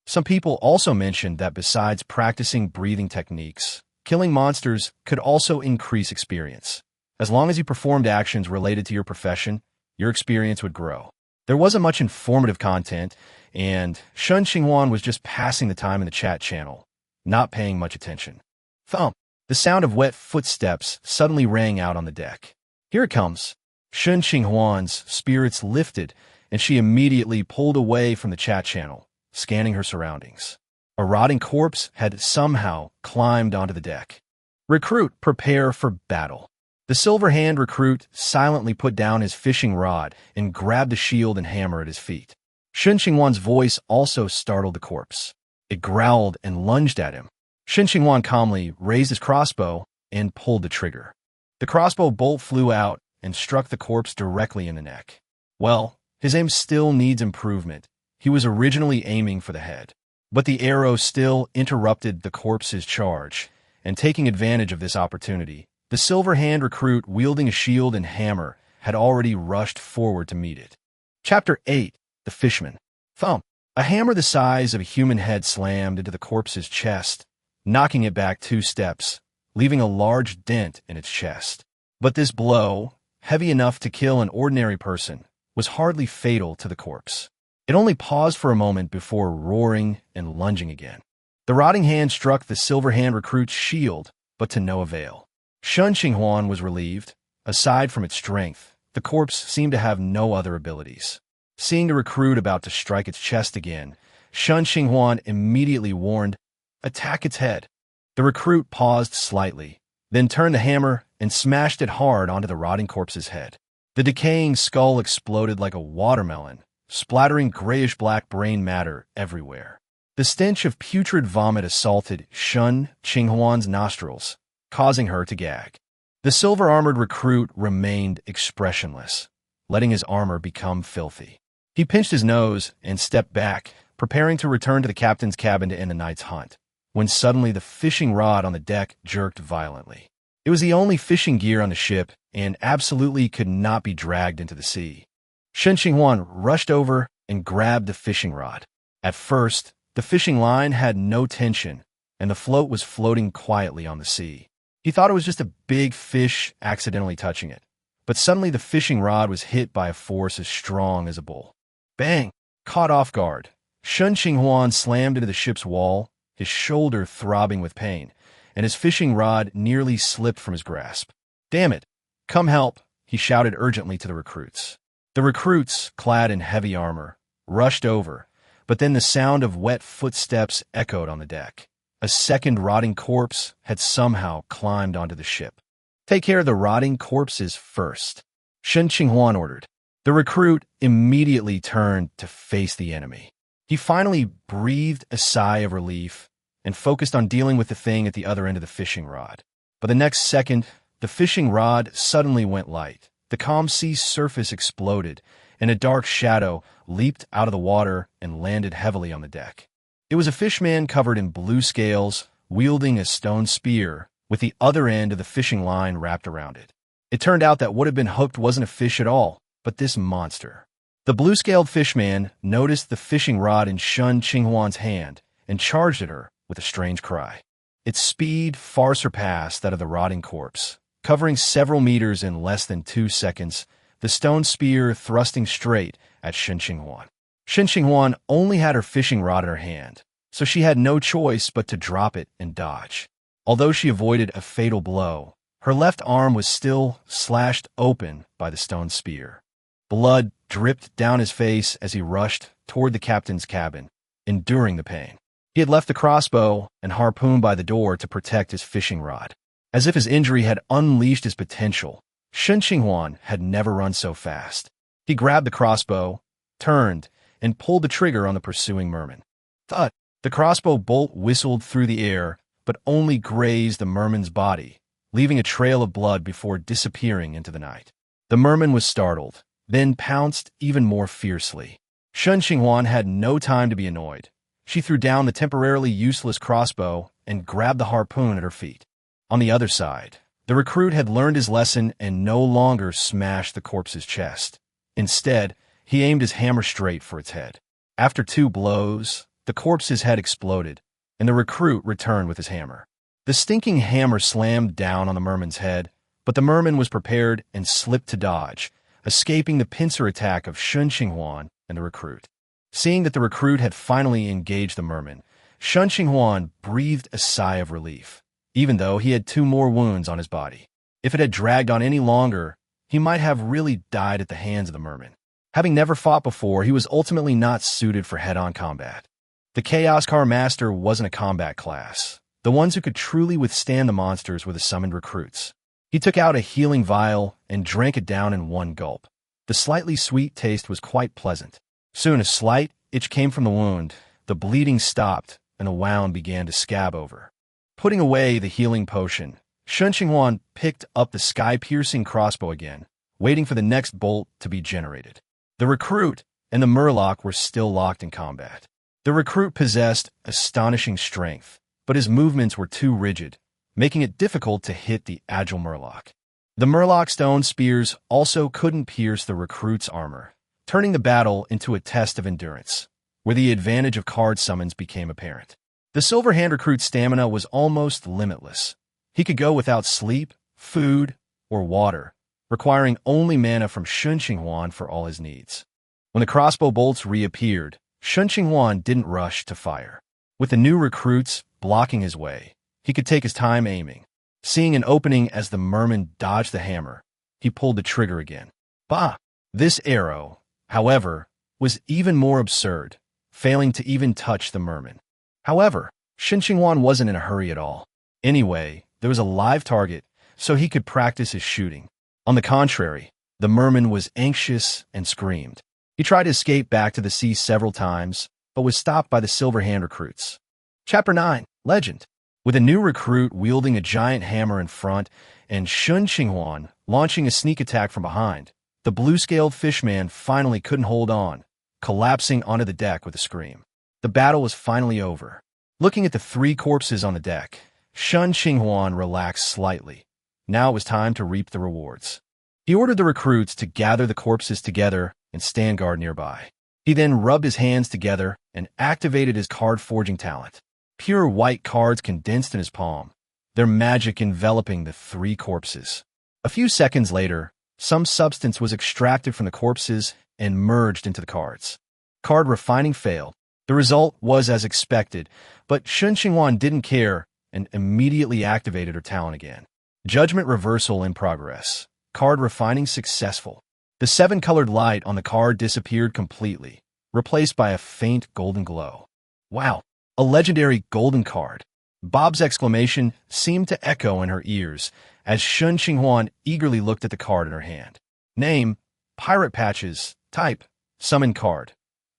Some people also mentioned that besides practicing breathing techniques, killing monsters could also increase experience. As long as you performed actions related to your profession, your experience would grow. There wasn't much informative content, and Shen Qinghuan was just passing the time in the chat channel, not paying much attention. Thump! The sound of wet footsteps suddenly rang out on the deck. Here it comes. Shen Qinghuan's spirits lifted, and she immediately pulled away from the chat channel, scanning her surroundings. A rotting corpse had somehow climbed onto the deck. Recruit, prepare for battle. The silver-hand recruit silently put down his fishing rod and grabbed the shield and hammer at his feet. Shen Qinghuan's voice also startled the corpse. It growled and lunged at him. Shen Qinghuan calmly raised his crossbow and pulled the trigger. The crossbow bolt flew out and struck the corpse directly in the neck. Well, his aim still needs improvement. He was originally aiming for the head, but the arrow still interrupted the corpse's charge, and taking advantage of this opportunity, the silver-hand recruit wielding a shield and hammer had already rushed forward to meet it. Chapter 8. The Fishmen. Thump! A hammer the size of a human head slammed into the corpse's chest, knocking it back 2 steps, leaving a large dent in its chest. But this blow, heavy enough to kill an ordinary person, was hardly fatal to the corpse. It only paused for a moment before roaring and lunging again. The rotting hand struck the silver-hand recruit's shield, but to no avail. Shen Qinghuan was relieved. Aside from its strength, the corpse seemed to have no other abilities. Seeing the recruit about to strike its chest again, Shen Qinghuan immediately warned, "Attack its head." The recruit paused slightly, then turned the hammer and smashed it hard onto the rotting corpse's head. The decaying skull exploded like a watermelon, splattering grayish-black brain matter everywhere. The stench of putrid vomit assaulted Shen Qinghuan's nostrils, causing her to gag. The silver-armored recruit remained expressionless, letting his armor become filthy. He pinched his nose and stepped back, preparing to return to the captain's cabin to end the night's hunt, when suddenly the fishing rod on the deck jerked violently. It was the only fishing gear on the ship and absolutely could not be dragged into the sea. Shen Qinghuan rushed over and grabbed the fishing rod. At first, the fishing line had no tension, and the float was floating quietly on the sea. He thought it was just a big fish accidentally touching it, but suddenly the fishing rod was hit by a force as strong as a bull. Bang! Caught off guard, Shen Qinghuan slammed into the ship's wall, his shoulder throbbing with pain, and his fishing rod nearly slipped from his grasp. "Damn it! Come help!" he shouted urgently to the recruits. The recruits, clad in heavy armor, rushed over, but then the sound of wet footsteps echoed on the deck. A second rotting corpse had somehow climbed onto the ship. "Take care of the rotting corpses first," Shen Qinghuan ordered. The recruit immediately turned to face the enemy. He finally breathed a sigh of relief and focused on dealing with the thing at the other end of the fishing rod. But the next second, the fishing rod suddenly went light. The calm sea surface exploded, and a dark shadow leaped out of the water and landed heavily on the deck. It was a fishman covered in blue scales, wielding a stone spear, with the other end of the fishing line wrapped around it. It turned out that what had been hooked wasn't a fish at all, but this monster. The blue-scaled fishman noticed the fishing rod in Shen Qinghuan's hand and charged at her with a strange cry. Its speed far surpassed that of the rotting corpse. Covering several meters in less than 2 seconds, the stone spear thrusting straight at Shen Qinghuan. Shen Qinghuan only had her fishing rod in her hand, so she had no choice but to drop it and dodge. Although she avoided a fatal blow, her left arm was still slashed open by the stone spear. Blood dripped down his face as he rushed toward the captain's cabin, enduring the pain. He had left the crossbow and harpoon by the door to protect his fishing rod. As if his injury had unleashed his potential, Shen Qinghuan had never run so fast. He grabbed the crossbow, turned, and pulled the trigger on the pursuing merman. Thud! The crossbow bolt whistled through the air, but only grazed the merman's body, leaving a trail of blood before disappearing into the night. The merman was startled, then pounced even more fiercely. Shen Qinghuan had no time to be annoyed. She threw down the temporarily useless crossbow and grabbed the harpoon at her feet. On the other side, the recruit had learned his lesson and no longer smashed the corpse's chest. Instead, he aimed his hammer straight for its head. After 2 blows, the corpse's head exploded, and the recruit returned with his hammer. The stinking hammer slammed down on the merman's head, but the merman was prepared and slipped to dodge, escaping the pincer attack of Shen Qinghuan and the recruit. Seeing that the recruit had finally engaged the merman, Shen Qinghuan breathed a sigh of relief, even though he had 2 more wounds on his body. If it had dragged on any longer, he might have really died at the hands of the merman. Having never fought before, he was ultimately not suited for head-on combat. The Chaos Car Master wasn't a combat class. The ones who could truly withstand the monsters were the summoned recruits. He took out a healing vial and drank it down in 1 gulp. The slightly sweet taste was quite pleasant. Soon a slight itch came from the wound, the bleeding stopped, and a wound began to scab over. Putting away the healing potion, Shen Qinghuan picked up the sky-piercing crossbow again, waiting for the next bolt to be generated. The recruit and the murloc were still locked in combat. The recruit possessed astonishing strength, but his movements were too rigid, making it difficult to hit the agile murloc. The murloc's stone spears also couldn't pierce the recruit's armor, turning the battle into a test of endurance, where the advantage of card summons became apparent. The Silver Hand recruit's stamina was almost limitless. He could go without sleep, food, or water, requiring only mana from Shen Qinghuan for all his needs. When the crossbow bolts reappeared, Shen Qinghuan didn't rush to fire. With the new recruits blocking his way, he could take his time aiming. Seeing an opening as the merman dodged the hammer, he pulled the trigger again. Bah! This arrow, however, was even more absurd, failing to even touch the merman. However, Shen Qinghuan wasn't in a hurry at all. Anyway, there was a live target, so he could practice his shooting. On the contrary, the merman was anxious and screamed. He tried to escape back to the sea several times, but was stopped by the Silver Hand recruits. Chapter 9, Legend. With a new recruit wielding a giant hammer in front and Shen Qinghuan launching a sneak attack from behind, the blue-scaled fishman finally couldn't hold on, collapsing onto the deck with a scream. The battle was finally over. Looking at the 3 corpses on the deck, Shen Qinghuan relaxed slightly. Now it was time to reap the rewards. He ordered the recruits to gather the corpses together and stand guard nearby. He then rubbed his hands together and activated his card forging talent. Pure white cards condensed in his palm, their magic enveloping the 3 corpses. A few seconds later, some substance was extracted from the corpses and merged into the cards. Card refining failed. The result was as expected, but Shen Qinghuan didn't care and immediately activated her talent again. Judgment reversal in progress. Card refining successful. The 7-colored light on the card disappeared completely, replaced by a faint golden glow. Wow, a legendary golden card. Bob's exclamation seemed to echo in her ears as Shen Qinghuan eagerly looked at the card in her hand. Name, Pirate Patches. Type, Summon card.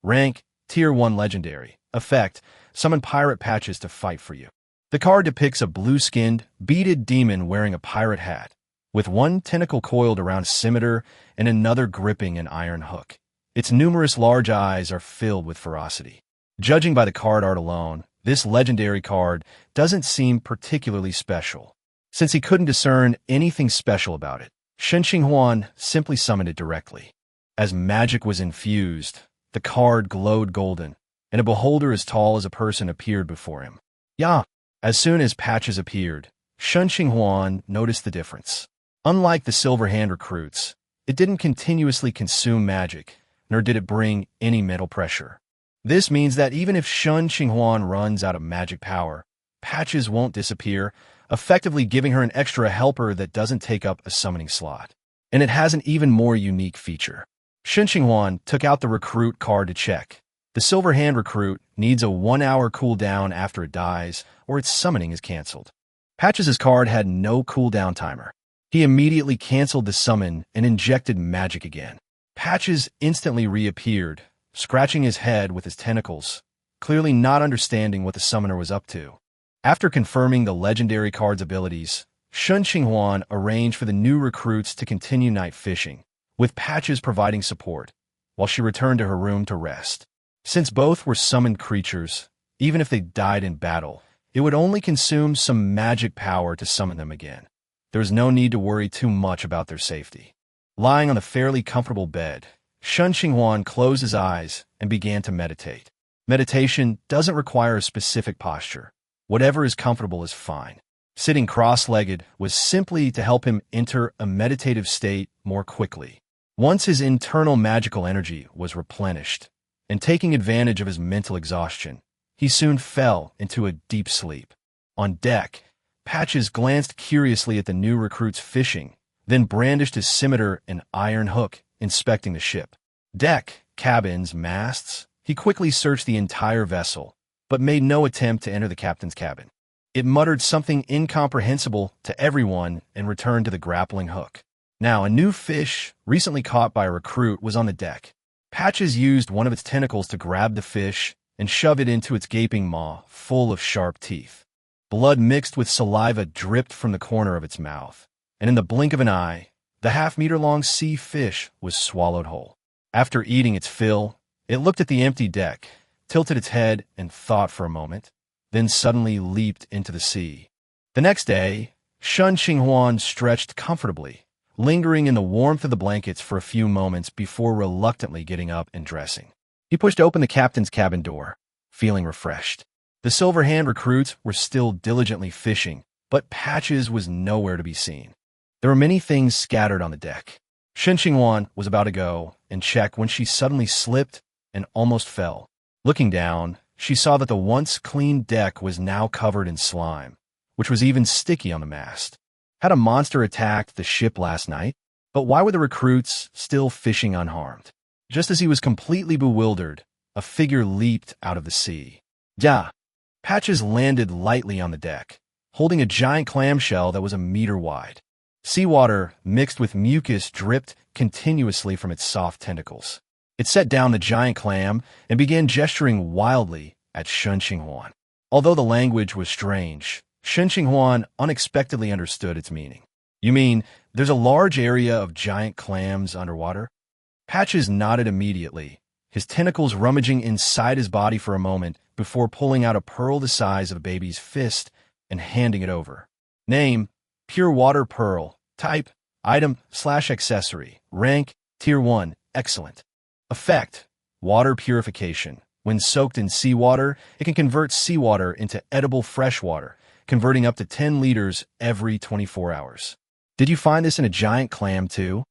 Rank, Tier 1 Legendary. Effect, Summon Pirate Patches to fight for you. The card depicts a blue-skinned, beaded demon wearing a pirate hat, with 1 tentacle coiled around a scimitar and another gripping an iron hook. Its numerous large eyes are filled with ferocity. Judging by the card art alone, this legendary card doesn't seem particularly special. Since he couldn't discern anything special about it, Shen Qinghuan simply summoned it directly. As magic was infused, the card glowed golden, and a beholder as tall as a person appeared before him. Yeah, as soon as Patches appeared, Shen Qinghuan noticed the difference. Unlike the Silver Hand recruits, it didn't continuously consume magic, nor did it bring any mental pressure. This means that even if Shen Qinghuan runs out of magic power, Patches won't disappear, effectively giving her an extra helper that doesn't take up a summoning slot. And it has an even more unique feature. Shen Qinghuan took out the recruit card to check. The Silver Hand recruit needs a 1-hour cooldown after it dies, or its summoning is cancelled. Patches' card had no cooldown timer. He immediately cancelled the summon and injected magic again. Patches instantly reappeared, scratching his head with his tentacles, clearly not understanding what the summoner was up to. After confirming the legendary card's abilities, Shen Qinghuan arranged for the new recruits to continue night fishing, with Patches providing support, while she returned to her room to rest. Since both were summoned creatures, even if they died in battle, it would only consume some magic power to summon them again. There was no need to worry too much about their safety. Lying on the fairly comfortable bed, Shen Qinghuan closed his eyes and began to meditate. Meditation doesn't require a specific posture. Whatever is comfortable is fine. Sitting cross-legged was simply to help him enter a meditative state more quickly. Once his internal magical energy was replenished, and taking advantage of his mental exhaustion, he soon fell into a deep sleep. On deck, Patches glanced curiously at the new recruits fishing, then brandished his scimitar and iron hook, inspecting the ship. Deck, cabins, masts. He quickly searched the entire vessel, but made no attempt to enter the captain's cabin. It muttered something incomprehensible to everyone and returned to the grappling hook. Now, a new fish, recently caught by a recruit, was on the deck. Patches used one of its tentacles to grab the fish and shove it into its gaping maw, full of sharp teeth. Blood mixed with saliva dripped from the corner of its mouth, and in the blink of an eye, the half-meter-long sea fish was swallowed whole. After eating its fill, it looked at the empty deck, tilted its head, and thought for a moment, then suddenly leaped into the sea. The next day, Shen Qinghuan stretched comfortably, lingering in the warmth of the blankets for a few moments before reluctantly getting up and dressing. He pushed open the captain's cabin door, feeling refreshed. The Silver Hand recruits were still diligently fishing, but Patches was nowhere to be seen. There were many things scattered on the deck. Shen Qinghuan was about to go and check when she suddenly slipped and almost fell. Looking down, she saw that the once clean deck was now covered in slime, which was even sticky on the mast. Had a monster attacked the ship last night? But why were the recruits still fishing unharmed? Just as he was completely bewildered, a figure leaped out of the sea. Yeah. Patches landed lightly on the deck, holding a giant clamshell that was a meter wide. Seawater mixed with mucus dripped continuously from its soft tentacles. It set down the giant clam and began gesturing wildly at Shen Qinghuan. Although the language was strange, Shen Qinghuan unexpectedly understood its meaning. You mean, there's a large area of giant clams underwater? Patches nodded immediately, his tentacles rummaging inside his body for a moment before pulling out a pearl the size of a baby's fist and handing it over. Name, Pure Water Pearl. Type, Item/Accessory. Rank, Tier 1. Excellent. Effect, Water Purification. When soaked in seawater, it can convert seawater into edible fresh water, converting up to 10 liters every 24 hours. Did you find this in a giant clam too?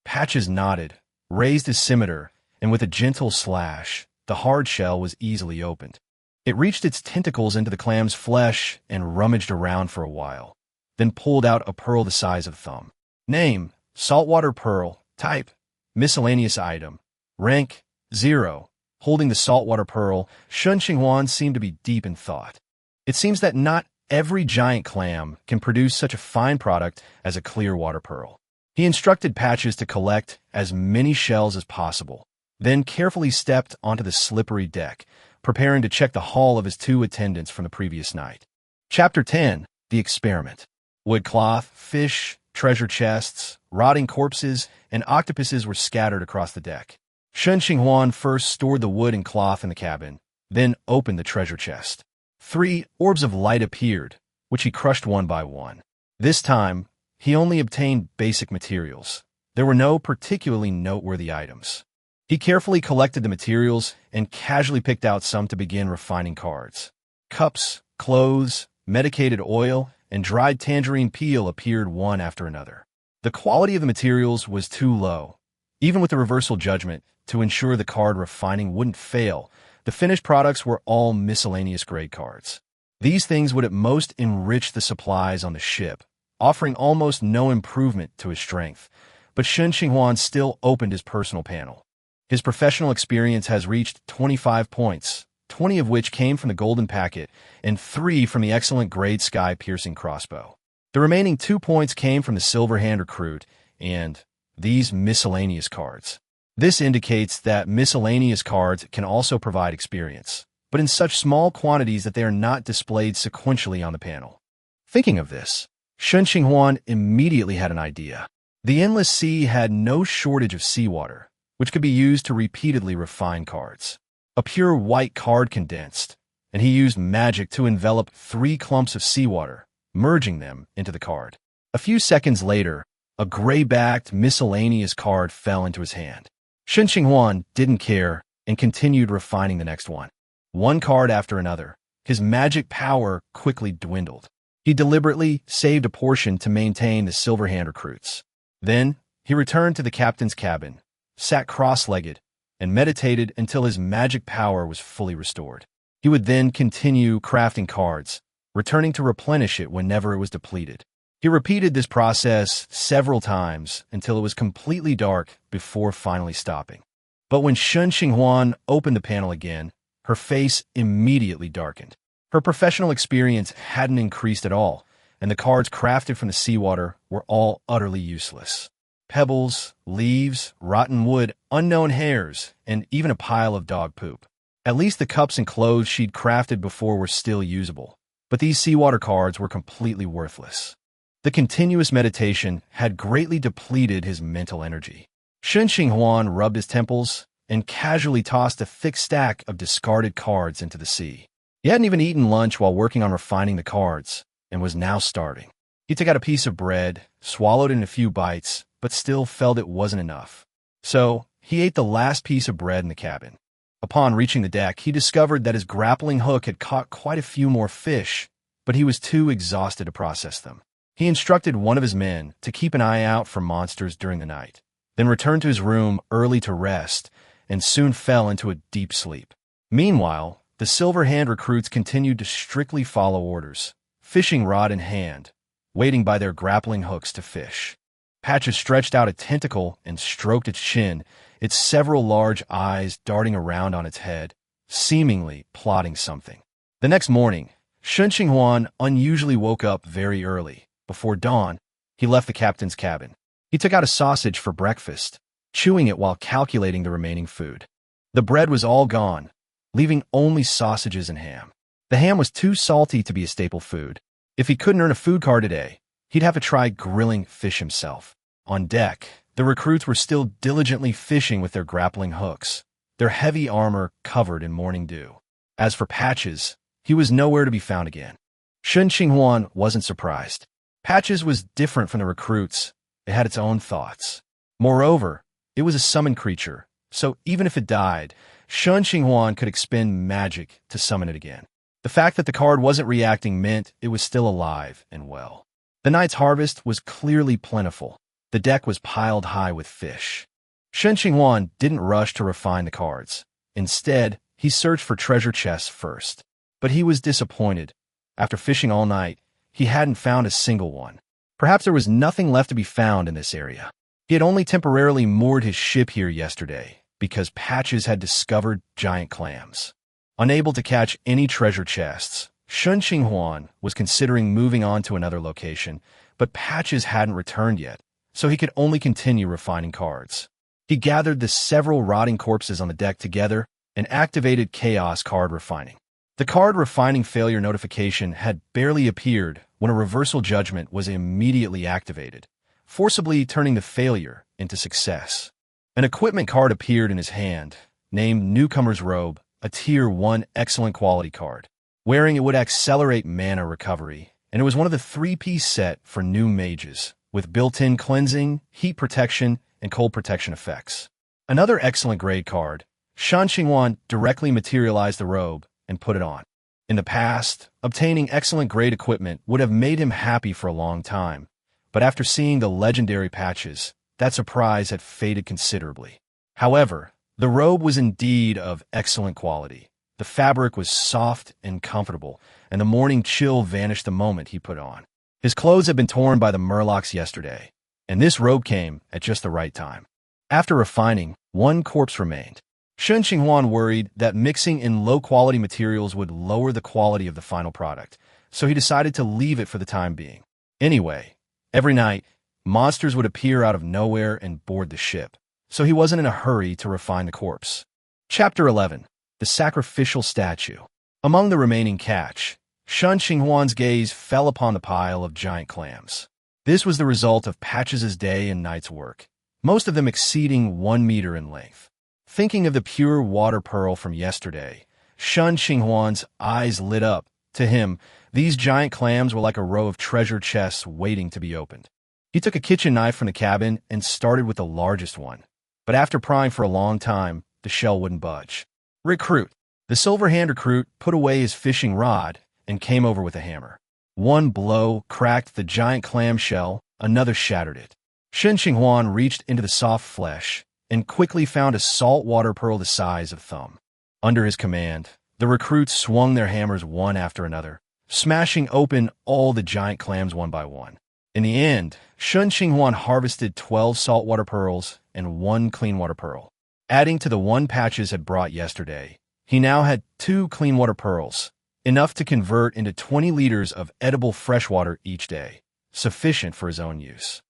Patches nodded, raised his scimitar, and with a gentle slash, the hard shell was easily opened. It reached its tentacles into the clam's flesh and rummaged around for a while, then pulled out a pearl the size of a thumb. Name, Saltwater Pearl. Type, Miscellaneous Item. Rank, 0. Holding the saltwater pearl, Shen Qinghuan seemed to be deep in thought. It seems that not every giant clam can produce such a fine product as a clear water pearl. He instructed Patches to collect as many shells as possible, then carefully stepped onto the slippery deck, preparing to check the haul of his 2 attendants from the previous night. Chapter 10. The Experiment. Wood cloth, fish, treasure chests, rotting corpses, and octopuses were scattered across the deck. Shen Qinghuan first stored the wood and cloth in the cabin, then opened the treasure chest. 3 orbs of light appeared, which he crushed one by one. This time, he only obtained basic materials. There were no particularly noteworthy items. He carefully collected the materials and casually picked out some to begin refining cards. Cups, clothes, medicated oil, and dried tangerine peel appeared one after another. The quality of the materials was too low. Even with the reversal judgment, to ensure the card refining wouldn't fail, the finished products were all miscellaneous grade cards. These things would at most enrich the supplies on the ship, offering almost no improvement to his strength. But Shen Qinghuan still opened his personal panel. His professional experience has reached 25 points, 20 of which came from the golden packet, and 3 from the excellent grade sky-piercing crossbow. The remaining 2 points came from the Silver Hand recruit and these miscellaneous cards. This indicates that miscellaneous cards can also provide experience, but in such small quantities that they are not displayed sequentially on the panel. Thinking of this, Shen Qinghuan immediately had an idea. The endless sea had no shortage of seawater, which could be used to repeatedly refine cards. A pure white card condensed, and he used magic to envelop 3 clumps of seawater, merging them into the card. A few seconds later, a gray-backed miscellaneous card fell into his hand. Shen Qinghuan didn't care and continued refining the next one. One card after another, his magic power quickly dwindled. He deliberately saved a portion to maintain the silver hand recruits. Then, he returned to the captain's cabin, sat cross-legged, and meditated until his magic power was fully restored. He would then continue crafting cards, returning to replenish it whenever it was depleted. He repeated this process several times until it was completely dark before finally stopping. But when Shen Qinghuan opened the panel again, her face immediately darkened. Her professional experience hadn't increased at all, and the cards crafted from the seawater were all utterly useless. Pebbles, leaves, rotten wood, unknown hairs, and even a pile of dog poop. At least the cups and clothes she'd crafted before were still usable, but these seawater cards were completely worthless. The continuous meditation had greatly depleted his mental energy. Shen Qinghuan rubbed his temples and casually tossed a thick stack of discarded cards into the sea. He hadn't even eaten lunch while working on refining the cards, and was now starving. He took out a piece of bread, swallowed it in a few bites, but still felt it wasn't enough. So, he ate the last piece of bread in the cabin. Upon reaching the deck, he discovered that his grappling hook had caught quite a few more fish, but he was too exhausted to process them. He instructed one of his men to keep an eye out for monsters during the night, then returned to his room early to rest, and soon fell into a deep sleep. Meanwhile, the silver hand recruits continued to strictly follow orders, fishing rod in hand, waiting by their grappling hooks to fish. Patches stretched out a tentacle and stroked its chin, its several large eyes darting around on its head, seemingly plotting something. The next morning, Shen Qinghuan unusually woke up very early. Before dawn, he left the captain's cabin. He took out a sausage for breakfast, chewing it while calculating the remaining food. The bread was all gone, leaving only sausages and ham. The ham was too salty to be a staple food. If he couldn't earn a food card today, he'd have to try grilling fish himself. On deck, the recruits were still diligently fishing with their grappling hooks, their heavy armor covered in morning dew. As for Patches, he was nowhere to be found again. Shen Qinghuan wasn't surprised. Patches was different from the recruits. It had its own thoughts. Moreover, it was a summoned creature, so even if it died, Shen Qinghuan could expend magic to summon it again. The fact that the card wasn't reacting meant it was still alive and well. The night's harvest was clearly plentiful. The deck was piled high with fish. Shen Qinghuan didn't rush to refine the cards. Instead, he searched for treasure chests first. But he was disappointed. After fishing all night, he hadn't found a single one. Perhaps there was nothing left to be found in this area. He had only temporarily moored his ship here yesterday, because Patches had discovered giant clams. Unable to catch any treasure chests, Shen Qinghuan was considering moving on to another location, but Patches hadn't returned yet, so he could only continue refining cards. He gathered the several rotting corpses on the deck together and activated Chaos Card Refining. The card refining failure notification had barely appeared when a reversal judgment was immediately activated, forcibly turning the failure into success. An equipment card appeared in his hand, named Newcomer's Robe, a Tier 1 excellent quality card. Wearing it would accelerate mana recovery, and it was one of the 3-piece set for new mages, with built-in cleansing, heat protection, and cold protection effects. Another excellent grade card, Shen Qinghuan directly materialized the robe and put it on. In the past, obtaining excellent grade equipment would have made him happy for a long time, but after seeing the legendary Patches, that surprise had faded considerably. However, the robe was indeed of excellent quality. The fabric was soft and comfortable, and the morning chill vanished the moment he put it on. His clothes had been torn by the murlocs yesterday, and this robe came at just the right time. After refining, one corpse remained. Shen Qinghuan worried that mixing in low-quality materials would lower the quality of the final product, so he decided to leave it for the time being. Anyway, every night, monsters would appear out of nowhere and board the ship, so he wasn't in a hurry to refine the corpse. Chapter 11. The Sacrificial Statue. Among the remaining catch, Shen Qinghuan's gaze fell upon the pile of giant clams. This was the result of Patches' day and night's work, most of them exceeding 1 meter in length. Thinking of the pure water pearl from yesterday, Shen Qinghuan's eyes lit up. To him, these giant clams were like a row of treasure chests waiting to be opened. He took a kitchen knife from the cabin and started with the largest one, but after prying for a long time, the shell wouldn't budge. Recruit. The silver-hand recruit put away his fishing rod and came over with a hammer. One blow cracked the giant clam shell, another shattered it. Shen Qinghuan reached into the soft flesh and quickly found a saltwater pearl the size of thumb. Under his command, the recruits swung their hammers one after another, smashing open all the giant clams one by one. In the end, Shen Qinghuan harvested 12 saltwater pearls and 1 clean water pearl. Adding to the one Patches had brought yesterday, he now had 2 clean water pearls, enough to convert into 20 liters of edible freshwater each day, sufficient for his own use.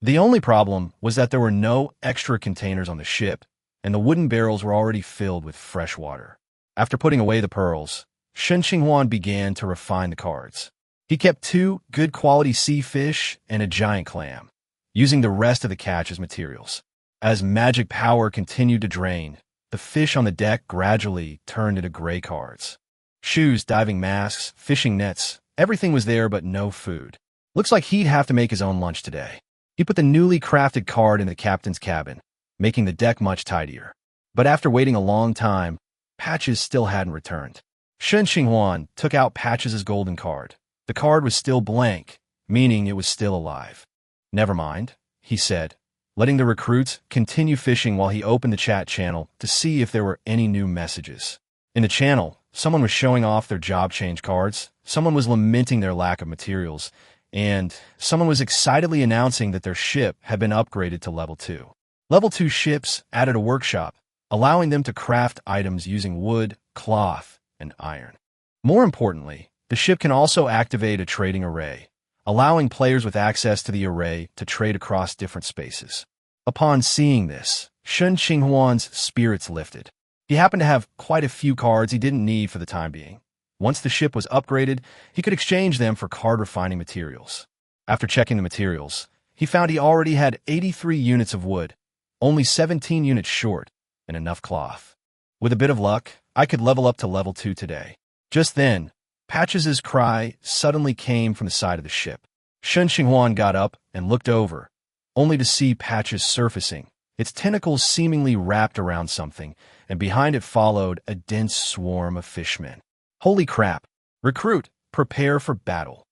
The only problem was that there were no extra containers on the ship, and the wooden barrels were already filled with fresh water. After putting away the pearls, Shen Qinghuan began to refine the cards. He kept 2 good-quality sea fish and a giant clam, using the rest of the catch as materials. As magic power continued to drain, the fish on the deck gradually turned into gray cards. Shoes, diving masks, fishing nets, everything was there but no food. Looks like he'd have to make his own lunch today. He put the newly crafted card in the captain's cabin, making the deck much tidier. But after waiting a long time, Patches still hadn't returned. Shen Qinghuan took out Patches' golden card. The card was still blank, meaning it was still alive. "Never mind," he said, letting the recruits continue fishing while he opened the chat channel to see if there were any new messages. In the channel, someone was showing off their job change cards, someone was lamenting their lack of materials, and someone was excitedly announcing that their ship had been upgraded to Level 2. Level 2 ships added a workshop, allowing them to craft items using wood, cloth, and iron. More importantly, the ship can also activate a trading array, allowing players with access to the array to trade across different spaces. Upon seeing this, Shen Qinghuan's spirits lifted. He happened to have quite a few cards he didn't need for the time being. Once the ship was upgraded, he could exchange them for card refining materials. After checking the materials, he found he already had 83 units of wood, only 17 units short, and enough cloth. With a bit of luck, I could level up to Level 2 today. Just then, Patches' cry suddenly came from the side of the ship. Shen Qinghuan got up and looked over, only to see Patches surfacing, its tentacles seemingly wrapped around something, and behind it followed a dense swarm of fishmen. Holy crap! Recruit, prepare for battle.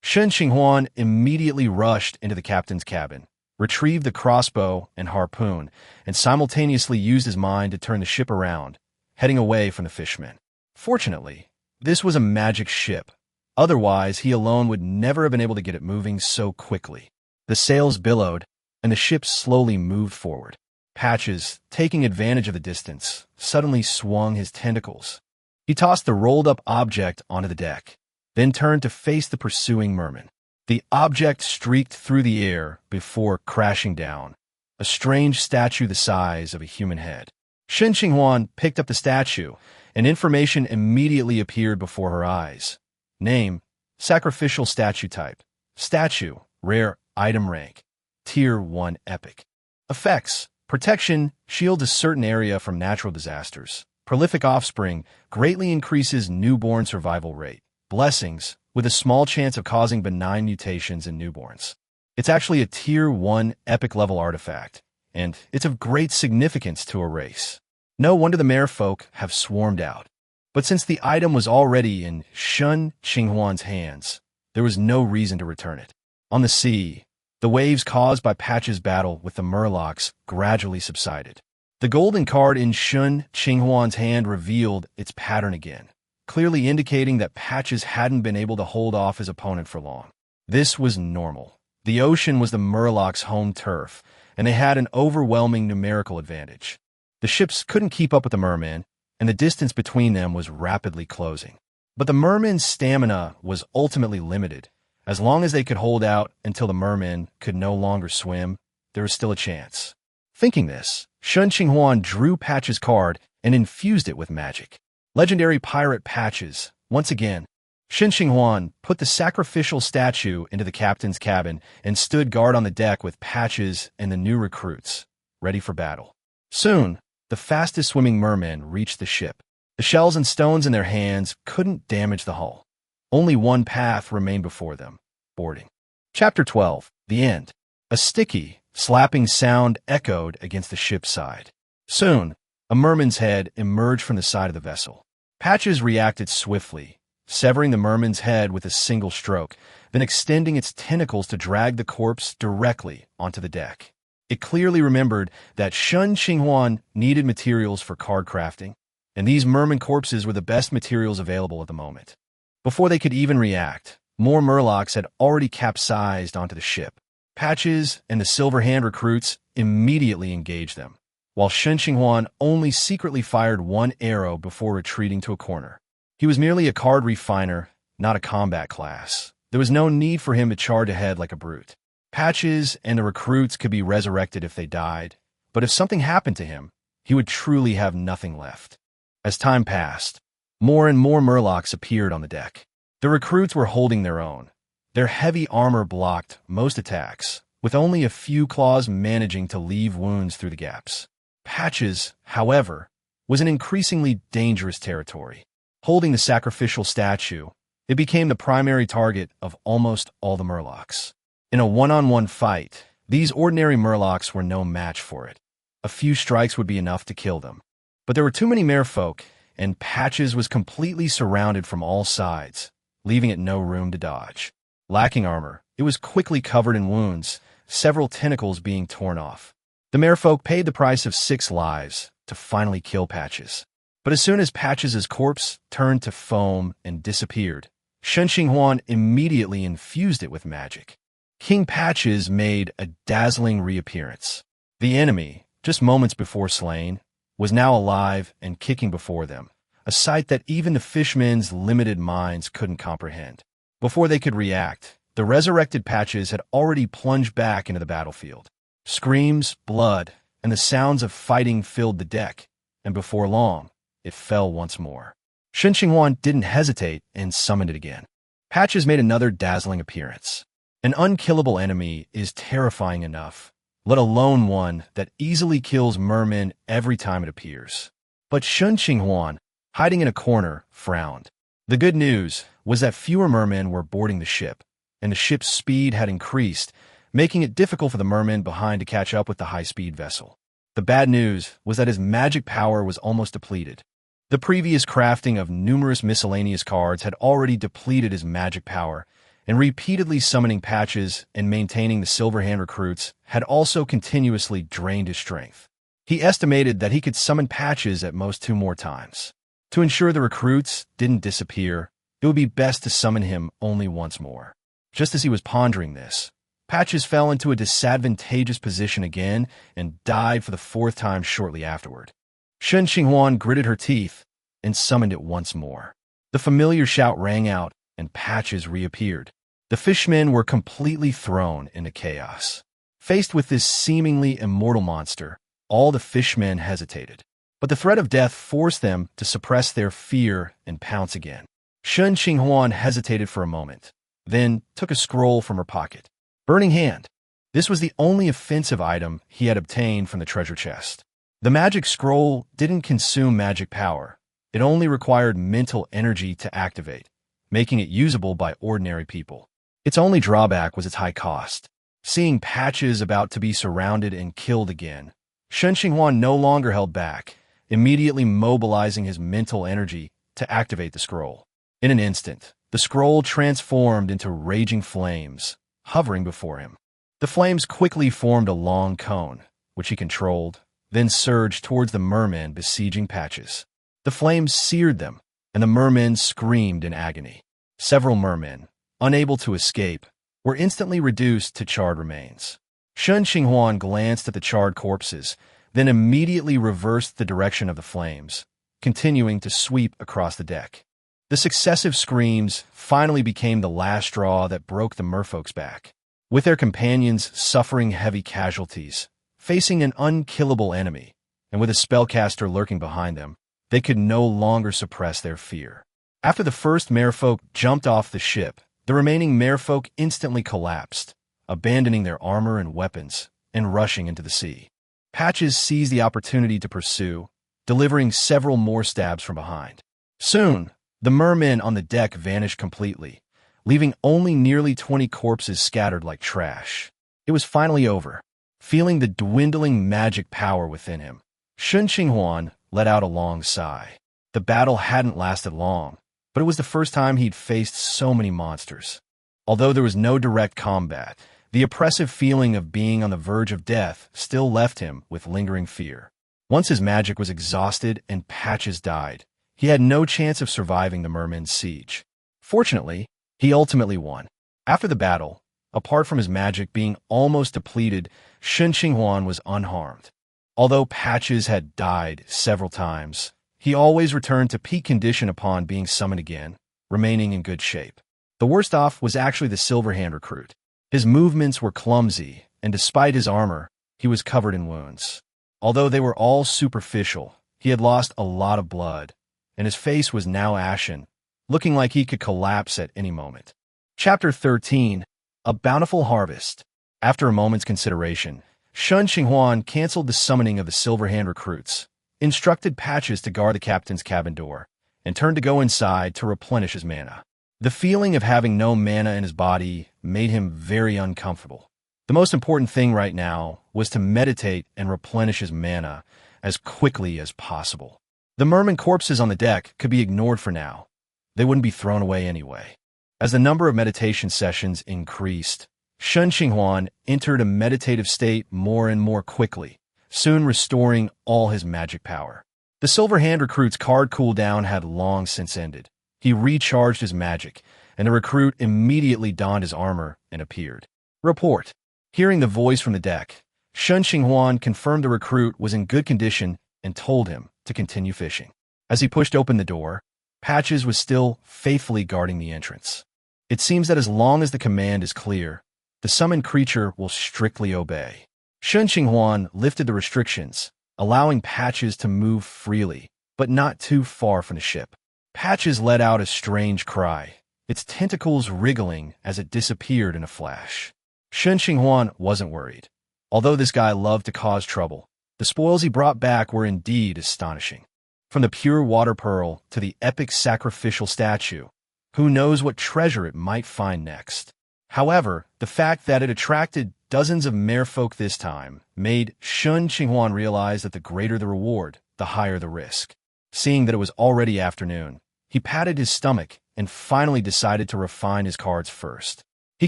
Shen Qinghuan immediately rushed into the captain's cabin, retrieved the crossbow and harpoon, and simultaneously used his mind to turn the ship around, heading away from the fishmen. Fortunately, this was a magic ship. Otherwise, he alone would never have been able to get it moving so quickly. The sails billowed, and the ship slowly moved forward. Patches, taking advantage of the distance, suddenly swung his tentacles. He tossed the rolled-up object onto the deck, then turned to face the pursuing merman. The object streaked through the air before crashing down, a strange statue the size of a human head. Shen Qinghuan picked up the statue, and information immediately appeared before her eyes. Name, sacrificial statue type. Statue, rare, item rank. Tier 1 epic. Effects, protection, shield a certain area from natural disasters. Prolific offspring, greatly increases newborn survival rate. Blessings, with a small chance of causing benign mutations in newborns. It's actually a Tier 1 epic level artifact, and it's of great significance to a race. No wonder the merfolk have swarmed out. But since the item was already in Shen Qinghuan's hands, there was no reason to return it. On the sea, the waves caused by Patch's battle with the Murlocs gradually subsided. The golden card in Shen Qinghuan's hand revealed its pattern again, clearly indicating that Patches hadn't been able to hold off his opponent for long. This was normal. The ocean was the Murlocs' home turf, and they had an overwhelming numerical advantage. The ships couldn't keep up with the mermen, and the distance between them was rapidly closing. But the mermen's stamina was ultimately limited. As long as they could hold out until the mermen could no longer swim, there was still a chance. Thinking this, Shen Qinghuan drew Patches' card and infused it with magic. Legendary pirate Patches. Once again, Shen Qinghuan put the sacrificial statue into the captain's cabin and stood guard on the deck with Patches and the new recruits, ready for battle. Soon, the fastest-swimming mermen reached the ship. The shells and stones in their hands couldn't damage the hull. Only one path remained before them: boarding. Chapter 12. The End. A sticky, slapping sound echoed against the ship's side. Soon, a merman's head emerged from the side of the vessel. Patches reacted swiftly, severing the merman's head with a single stroke, then extending its tentacles to drag the corpse directly onto the deck. It clearly remembered that Shen Qinghuan needed materials for card crafting, and these merman corpses were the best materials available at the moment. Before they could even react, more murlocs had already capsized onto the ship. Patches and the Silver Hand recruits immediately engaged them, while Shen Qinghuan only secretly fired one arrow before retreating to a corner. He was merely a card refiner, not a combat class. There was no need for him to charge ahead like a brute. Patches and the recruits could be resurrected if they died, but if something happened to him, he would truly have nothing left. As time passed, more and more murlocs appeared on the deck. The recruits were holding their own. Their heavy armor blocked most attacks, with only a few claws managing to leave wounds through the gaps. Patches, however, was an increasingly dangerous territory. Holding the sacrificial statue, it became the primary target of almost all the murlocs. In a one-on-one fight, these ordinary murlocs were no match for it. A few strikes would be enough to kill them. But there were too many merfolk, and Patches was completely surrounded from all sides, leaving it no room to dodge. Lacking armor, it was quickly covered in wounds, several tentacles being torn off. The merfolk paid the price of 6 lives to finally kill Patches. But as soon as Patches' corpse turned to foam and disappeared, Shen Qinghuan immediately infused it with magic. King Patches made a dazzling reappearance. The enemy, just moments before slain, was now alive and kicking before them, a sight that even the fishmen's limited minds couldn't comprehend. Before they could react, the resurrected Patches had already plunged back into the battlefield. Screams, blood, and the sounds of fighting filled the deck, and before long, it fell once more. Shen Qinghuan didn't hesitate and summoned it again. Patches made another dazzling appearance. An unkillable enemy is terrifying enough, let alone one that easily kills mermen every time it appears. But Shen Qinghuan, hiding in a corner, frowned. The good news was that fewer mermen were boarding the ship, and the ship's speed had increased, making it difficult for the mermen behind to catch up with the high-speed vessel. The bad news was that his magic power was almost depleted. The previous crafting of numerous miscellaneous cards had already depleted his magic power, and repeatedly summoning Patches and maintaining the Silver Hand recruits had also continuously drained his strength. He estimated that he could summon Patches at most 2 more times. To ensure the recruits didn't disappear, it would be best to summon him only once more. Just as he was pondering this, Patches fell into a disadvantageous position again and died for the 4th time shortly afterward. Shen Qinghuan gritted her teeth and summoned it once more. The familiar shout rang out, and Patches reappeared. The fishmen were completely thrown into chaos. Faced with this seemingly immortal monster, all the fishmen hesitated. But the threat of death forced them to suppress their fear and pounce again. Shen Qinghuan hesitated for a moment, then took a scroll from her pocket. Burning Hand. This was the only offensive item he had obtained from the treasure chest. The magic scroll didn't consume magic power. It only required mental energy to activate, making it usable by ordinary people. Its only drawback was its high cost. Seeing Patches about to be surrounded and killed again, Shen Qinghuan no longer held back, immediately mobilizing his mental energy to activate the scroll. In an instant, the scroll transformed into raging flames, hovering before him. The flames quickly formed a long cone, which he controlled, then surged towards the mermen besieging Patches. The flames seared them, and the mermen screamed in agony. Several mermen, unable to escape, were instantly reduced to charred remains. Shen Qinghuan glanced at the charred corpses, then immediately reversed the direction of the flames, continuing to sweep across the deck. The successive screams finally became the last straw that broke the merfolk's back. With their companions suffering heavy casualties, facing an unkillable enemy, and with a spellcaster lurking behind them, they could no longer suppress their fear. After the first merfolk jumped off the ship, the remaining merfolk instantly collapsed, abandoning their armor and weapons and rushing into the sea. Patches seized the opportunity to pursue, delivering several more stabs from behind. Soon, the mermen on the deck vanished completely, leaving only nearly 20 corpses scattered like trash. It was finally over. Feeling the dwindling magic power within him, Shen Qinghuan let out a long sigh. The battle hadn't lasted long, but it was the first time he'd faced so many monsters. Although there was no direct combat, the oppressive feeling of being on the verge of death still left him with lingering fear. Once his magic was exhausted and Patches died, he had no chance of surviving the merman's siege. Fortunately, he ultimately won. After the battle, apart from his magic being almost depleted, Shen Qinghuan was unharmed. Although Patches had died several times, he always returned to peak condition upon being summoned again, remaining in good shape. The worst off was actually the Silverhand recruit. His movements were clumsy, and despite his armor, he was covered in wounds. Although they were all superficial, he had lost a lot of blood, and his face was now ashen, looking like he could collapse at any moment. Chapter 13. A Bountiful Harvest. After a moment's consideration, Shen Qinghuan canceled the summoning of the Silverhand recruits, instructed Patches to guard the captain's cabin door, and turned to go inside to replenish his mana. The feeling of having no mana in his body made him very uncomfortable. The most important thing right now was to meditate and replenish his mana as quickly as possible. The merman corpses on the deck could be ignored for now. They wouldn't be thrown away anyway. As the number of meditation sessions increased, Shen Qinghuan entered a meditative state more and more quickly, soon restoring all his magic power. The Silverhand recruit's card cooldown had long since ended. He recharged his magic, and the recruit immediately donned his armor and appeared. Report. Hearing the voice from the deck, Shen Qinghuan confirmed the recruit was in good condition and told him to continue fishing. As he pushed open the door, Patches was still faithfully guarding the entrance. It seems that as long as the command is clear, the summoned creature will strictly obey. Shen Qinghuan lifted the restrictions, allowing Patches to move freely, but not too far from the ship. Patches let out a strange cry, its tentacles wriggling as it disappeared in a flash. Shen Qinghuan wasn't worried. Although this guy loved to cause trouble, the spoils he brought back were indeed astonishing. From the pure water pearl to the epic sacrificial statue, who knows what treasure it might find next. However, the fact that it attracted dozens of merfolk this time made Shen Qinghuan realize that the greater the reward, the higher the risk. Seeing that it was already afternoon, he patted his stomach and finally decided to refine his cards first. He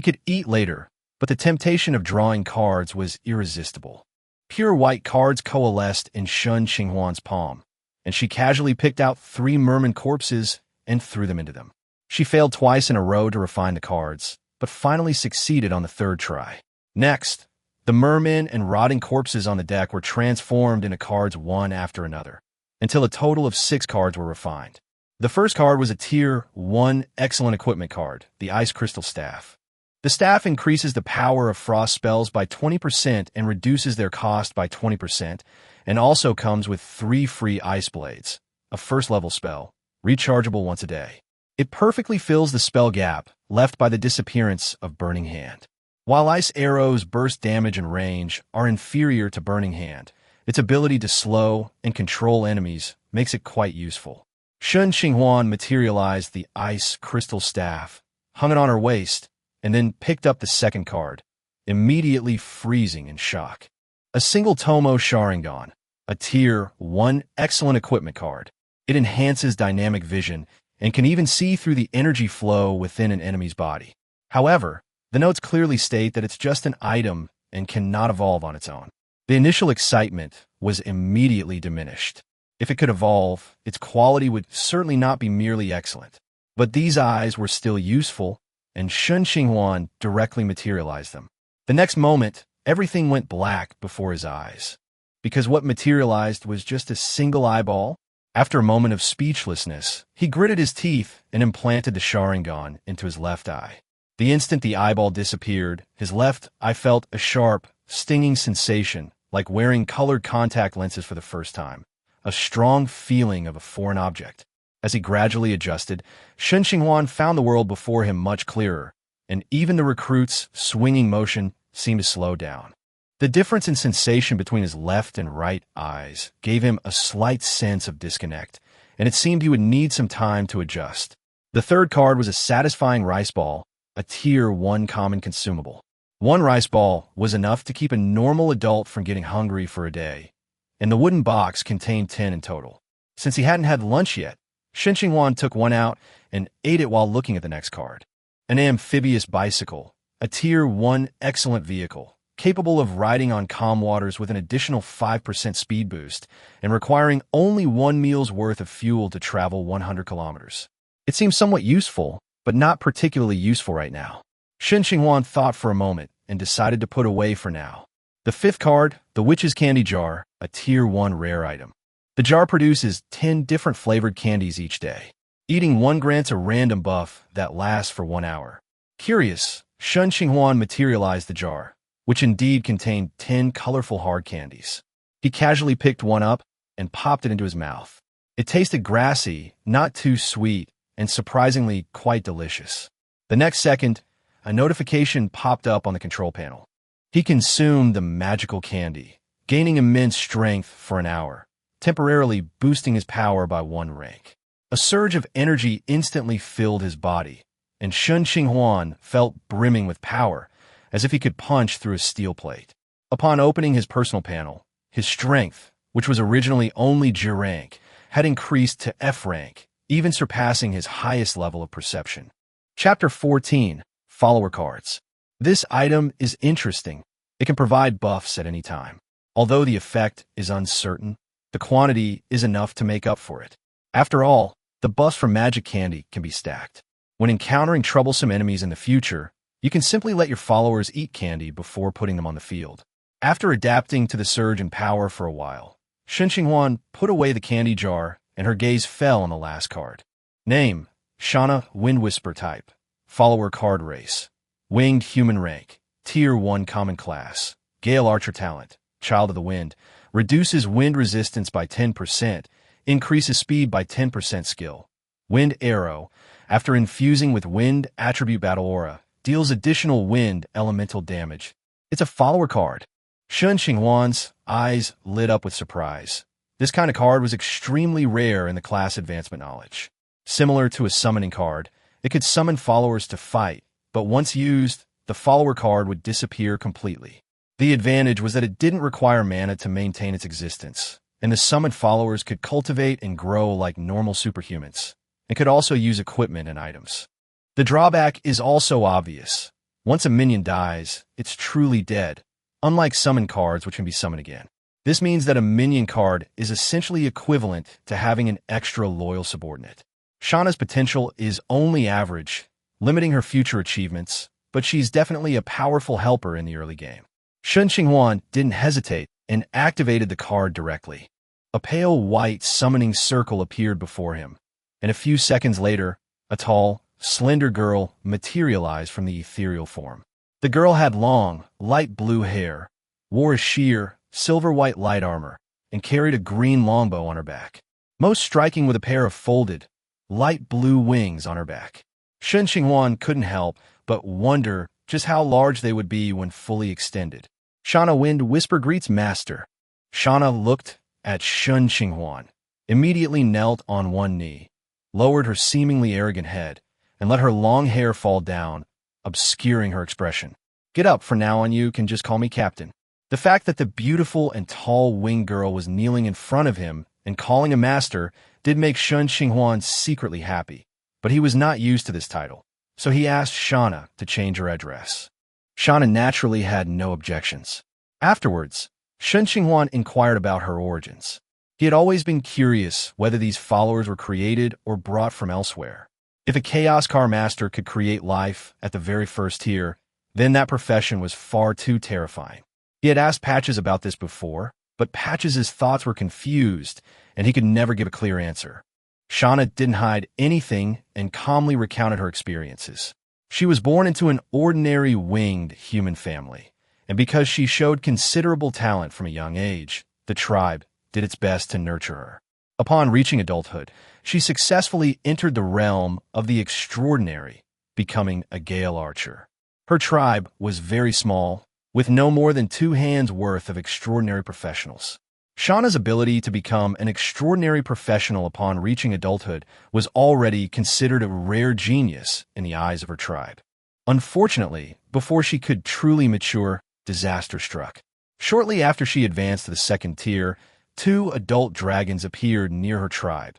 could eat later, but the temptation of drawing cards was irresistible. Pure white cards coalesced in Shen Qinghuan's palm, and she casually picked out 3 merman corpses and threw them into them. She failed twice in a row to refine the cards, but finally succeeded on the 3rd try. Next, the mermen and rotting corpses on the deck were transformed into cards one after another, until a total of 6 cards were refined. The first card was a Tier 1 Excellent Equipment card, the Ice Crystal Staff. The staff increases the power of frost spells by 20% and reduces their cost by 20%, and also comes with 3 free ice blades, a first-level spell, rechargeable once a day. It perfectly fills the spell gap left by the disappearance of Burning Hand. While ice arrows' burst damage and range are inferior to Burning Hand, its ability to slow and control enemies makes it quite useful. Shen Qinghuan materialized the Ice Crystal Staff, hung it on her waist, and then picked up the second card, immediately freezing in shock. A single Tomo Sharingan, a Tier 1 Excellent Equipment card. It enhances dynamic vision and can even see through the energy flow within an enemy's body. However, the notes clearly state that it's just an item and cannot evolve on its own. The initial excitement was immediately diminished. If it could evolve, its quality would certainly not be merely excellent. But these eyes were still useful, and Shen Qinghuan directly materialized them. The next moment, everything went black before his eyes, because what materialized was just a single eyeball. After a moment of speechlessness, he gritted his teeth and implanted the Sharingan into his left eye. The instant the eyeball disappeared, his left eye felt a sharp, stinging sensation, like wearing colored contact lenses for the first time, a strong feeling of a foreign object. As he gradually adjusted, Shen Qinghuan found the world before him much clearer, and even the recruit's swinging motion seemed to slow down. The difference in sensation between his left and right eyes gave him a slight sense of disconnect, and it seemed he would need some time to adjust. The third card was a satisfying rice ball, a Tier 1 common consumable. One rice ball was enough to keep a normal adult from getting hungry for a day, and the wooden box contained 10 in total. Since he hadn't had lunch yet, Shen Qinghuan took one out and ate it while looking at the next card. An amphibious bicycle, a Tier 1 excellent vehicle, capable of riding on calm waters with an additional 5% speed boost and requiring only one meal's worth of fuel to travel 100 kilometers. It seems somewhat useful, but not particularly useful right now. Shen Qinghuan thought for a moment and decided to put away for now. The fifth card, the Witch's Candy Jar, a Tier 1 rare item. The jar produces 10 different flavored candies each day. Eating one grants a random buff that lasts for 1 hour. Curious, Shen Qinghuan materialized the jar, which indeed contained 10 colorful hard candies. He casually picked one up and popped it into his mouth. It tasted grassy, not too sweet, and surprisingly quite delicious. The next second, a notification popped up on the control panel. He consumed the magical candy, gaining immense strength for an hour, temporarily boosting his power by 1 rank. A surge of energy instantly filled his body, and Shen Qinghuan felt brimming with power, as if he could punch through a steel plate. Upon opening his personal panel, his strength, which was originally only G rank, had increased to F rank, even surpassing his highest level of perception. Chapter 14, Follower Cards. This item is interesting. It can provide buffs at any time. Although the effect is uncertain, the quantity is enough to make up for it. After all, the buffs from magic candy can be stacked. When encountering troublesome enemies in the future, you can simply let your followers eat candy before putting them on the field. After adapting to the surge in power for a while, Shen Qinghuan put away the candy jar and her gaze fell on the last card. Name, Shana, Wind Whisper type. Follower card race. Winged human rank. Tier 1 common class. Gale Archer talent. Child of the Wind. Reduces wind resistance by 10%. Increases speed by 10% skill. Wind Arrow. After infusing with Wind Attribute Battle Aura, deals additional wind elemental damage. It's a follower card. Shen Qinghuan's eyes lit up with surprise. This kind of card was extremely rare in the class advancement knowledge. Similar to a summoning card, it could summon followers to fight, but once used, the follower card would disappear completely. The advantage was that it didn't require mana to maintain its existence, and the summoned followers could cultivate and grow like normal superhumans, and could also use equipment and items. The drawback is also obvious. Once a minion dies, it's truly dead, unlike summon cards which can be summoned again. This means that a minion card is essentially equivalent to having an extra loyal subordinate. Shana's potential is only average, limiting her future achievements, but she's definitely a powerful helper in the early game. Shen Qinghuan didn't hesitate and activated the card directly. A pale white summoning circle appeared before him, and a few seconds later, a tall, slender girl materialized from the ethereal form. The girl had long, light blue hair, wore a sheer, silver-white light armor, and carried a green longbow on her back, most striking with a pair of folded, light blue wings on her back. Shen Qinghuan couldn't help but wonder just how large they would be when fully extended. Shana Wind Whisper greets Master. Shana looked at Shen Qinghuan, immediately knelt on one knee, lowered her seemingly arrogant head, and let her long hair fall down, obscuring her expression. Get up, for now on you can just call me Captain. The fact that the beautiful and tall winged girl was kneeling in front of him and calling him Master did make Shen Qinghuan secretly happy, but he was not used to this title, so he asked Shana to change her address. Shana naturally had no objections. Afterwards, Shen Qinghuan inquired about her origins. He had always been curious whether these followers were created or brought from elsewhere. If a Chaos Car Master could create life at the very first tier, then that profession was far too terrifying. He had asked Patches about this before, but Patches' thoughts were confused, and he could never give a clear answer. Shana didn't hide anything and calmly recounted her experiences. She was born into an ordinary winged human family, and because she showed considerable talent from a young age, the tribe did its best to nurture her. Upon reaching adulthood, she successfully entered the realm of the extraordinary, becoming a Gale Archer. Her tribe was very small, with no more than 2 hands worth of extraordinary professionals. Shana's ability to become an extraordinary professional upon reaching adulthood was already considered a rare genius in the eyes of her tribe. Unfortunately, before she could truly mature, disaster struck. Shortly after she advanced to the second tier, two adult dragons appeared near her tribe.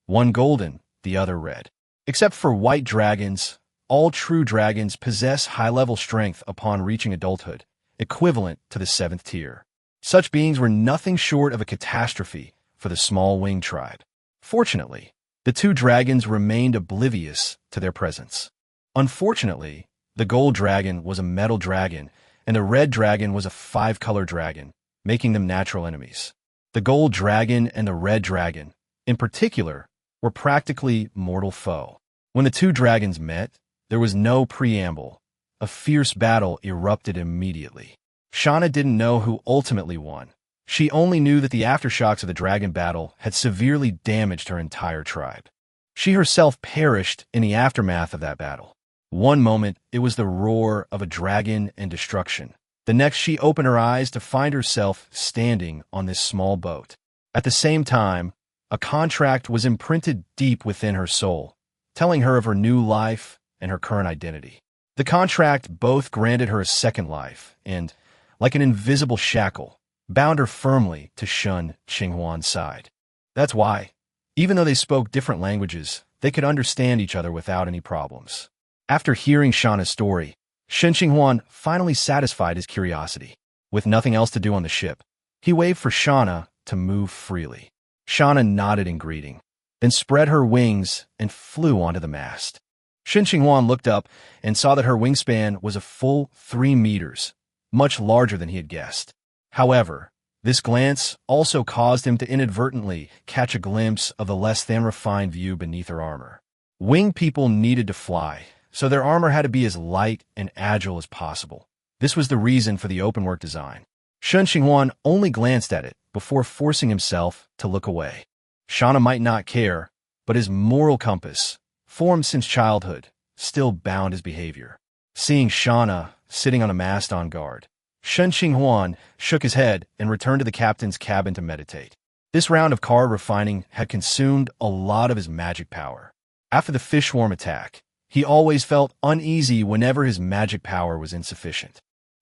One golden, the other red. Except for white dragons, all true dragons possess high-level strength upon reaching adulthood, equivalent to the 7th tier. Such beings were nothing short of a catastrophe for the small winged tribe. Fortunately, the two dragons remained oblivious to their presence. Unfortunately, the gold dragon was a metal dragon, and the red dragon was a 5-color dragon, making them natural enemies. The gold dragon and the red dragon, in particular, were practically mortal foe. When the two dragons met, there was no preamble. A fierce battle erupted immediately. Shauna didn't know who ultimately won. She only knew that the aftershocks of the dragon battle had severely damaged her entire tribe. She herself perished in the aftermath of that battle. One moment, it was the roar of a dragon and destruction. The next, she opened her eyes to find herself standing on this small boat. At the same time, a contract was imprinted deep within her soul, telling her of her new life and her current identity. The contract both granted her a second life and, like an invisible shackle, bound her firmly to Shen Qinghuan's side. That's why, even though they spoke different languages, they could understand each other without any problems. After hearing Shauna's story, Shen Qinghuan finally satisfied his curiosity. With nothing else to do on the ship, he waved for Shauna to move freely. Shauna nodded in greeting, then spread her wings and flew onto the mast. Shen Qinghuan looked up and saw that her wingspan was a full 3 meters, much larger than he had guessed. However, this glance also caused him to inadvertently catch a glimpse of the less than refined view beneath her armor. Winged people needed to fly, so their armor had to be as light and agile as possible. This was the reason for the openwork design. Shen Qinghuan only glanced at it before forcing himself to look away. Shauna might not care, but his moral compass, formed since childhood, still bound his behavior. Seeing Shauna sitting on a mast on guard, Shen Qinghuan shook his head and returned to the captain's cabin to meditate. This round of card refining had consumed a lot of his magic power. After the fish swarm attack, he always felt uneasy whenever his magic power was insufficient.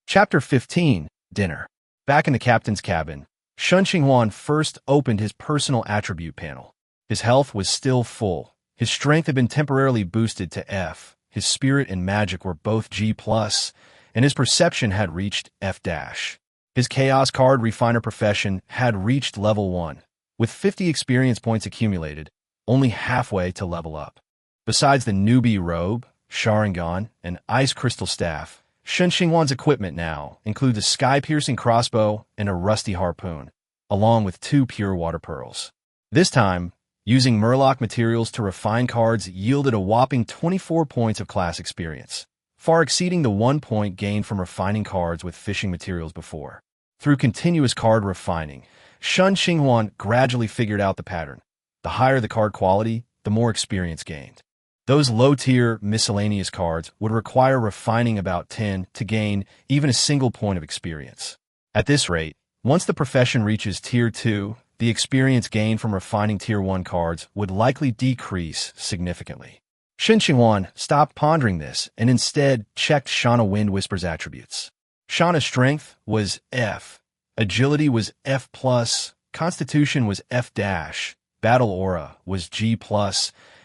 Chapter 15, Dinner. Back in the captain's cabin, Shen Qinghuan first opened his personal attribute panel. His health was still full. His strength had been temporarily boosted to F. His spirit and magic were both G+, and his perception had reached F-. His chaos card refiner profession had reached level 1. With 50 experience points accumulated, only halfway to level up. Besides the newbie robe, Sharingan, and ice crystal staff, Shen Qinghuan's equipment now includes a sky-piercing crossbow and a rusty harpoon, along with 2 pure water pearls. This time, using Murloc materials to refine cards yielded a whopping 24 points of class experience, far exceeding the 1 point gained from refining cards with fishing materials before. Through continuous card refining, Shen Qinghuan gradually figured out the pattern. The higher the card quality, the more experience gained. Those low-tier miscellaneous cards would require refining about 10 to gain even a single point of experience. At this rate, once the profession reaches Tier 2, the experience gained from refining Tier 1 cards would likely decrease significantly. Shen Qinghuan stopped pondering this and instead checked Shauna Wind Whisper's attributes. Shauna's strength was F, agility was F+, constitution was F-, battle aura was G+,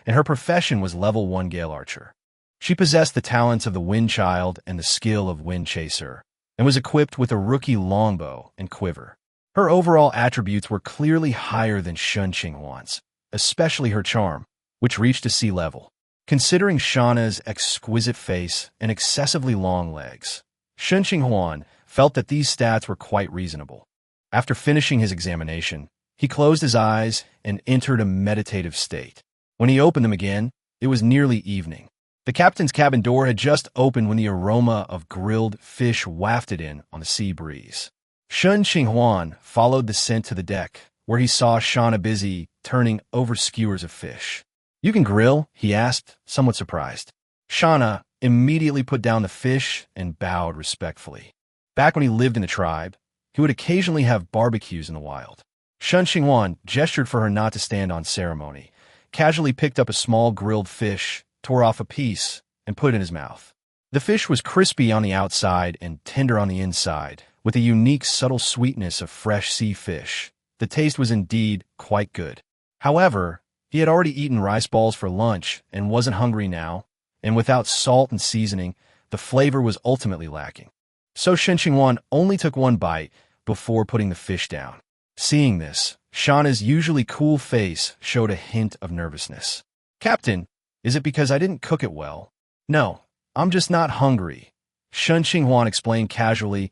and her profession was level 1 Gale Archer. She possessed the talents of the Wind Child and the skill of Wind Chaser, and was equipped with a rookie longbow and quiver. Her overall attributes were clearly higher than Shen Qinghuan's, especially her charm, which reached a C level. Considering Shauna's exquisite face and excessively long legs, Shen Qinghuan felt that these stats were quite reasonable. After finishing his examination, he closed his eyes and entered a meditative state. When he opened them again, it was nearly evening. The captain's cabin door had just opened when the aroma of grilled fish wafted in on the sea breeze. Shen Qinghuan followed the scent to the deck, where he saw Shauna busy turning over skewers of fish. "You can grill?" he asked, somewhat surprised. Shauna immediately put down the fish and bowed respectfully. Back when he lived in the tribe, he would occasionally have barbecues in the wild. Shen Qinghuan gestured for her not to stand on ceremony, casually picked up a small grilled fish, tore off a piece, and put it in his mouth. The fish was crispy on the outside and tender on the inside, with a unique subtle sweetness of fresh sea fish. The taste was indeed quite good. However, he had already eaten rice balls for lunch and wasn't hungry now, and without salt and seasoning, the flavor was ultimately lacking. So Shen Qinghuan only took one bite before putting the fish down. Seeing this, Shauna's usually cool face showed a hint of nervousness. "Captain, is it because I didn't cook it well?" "No, I'm just not hungry," Shen Qinghuan explained casually,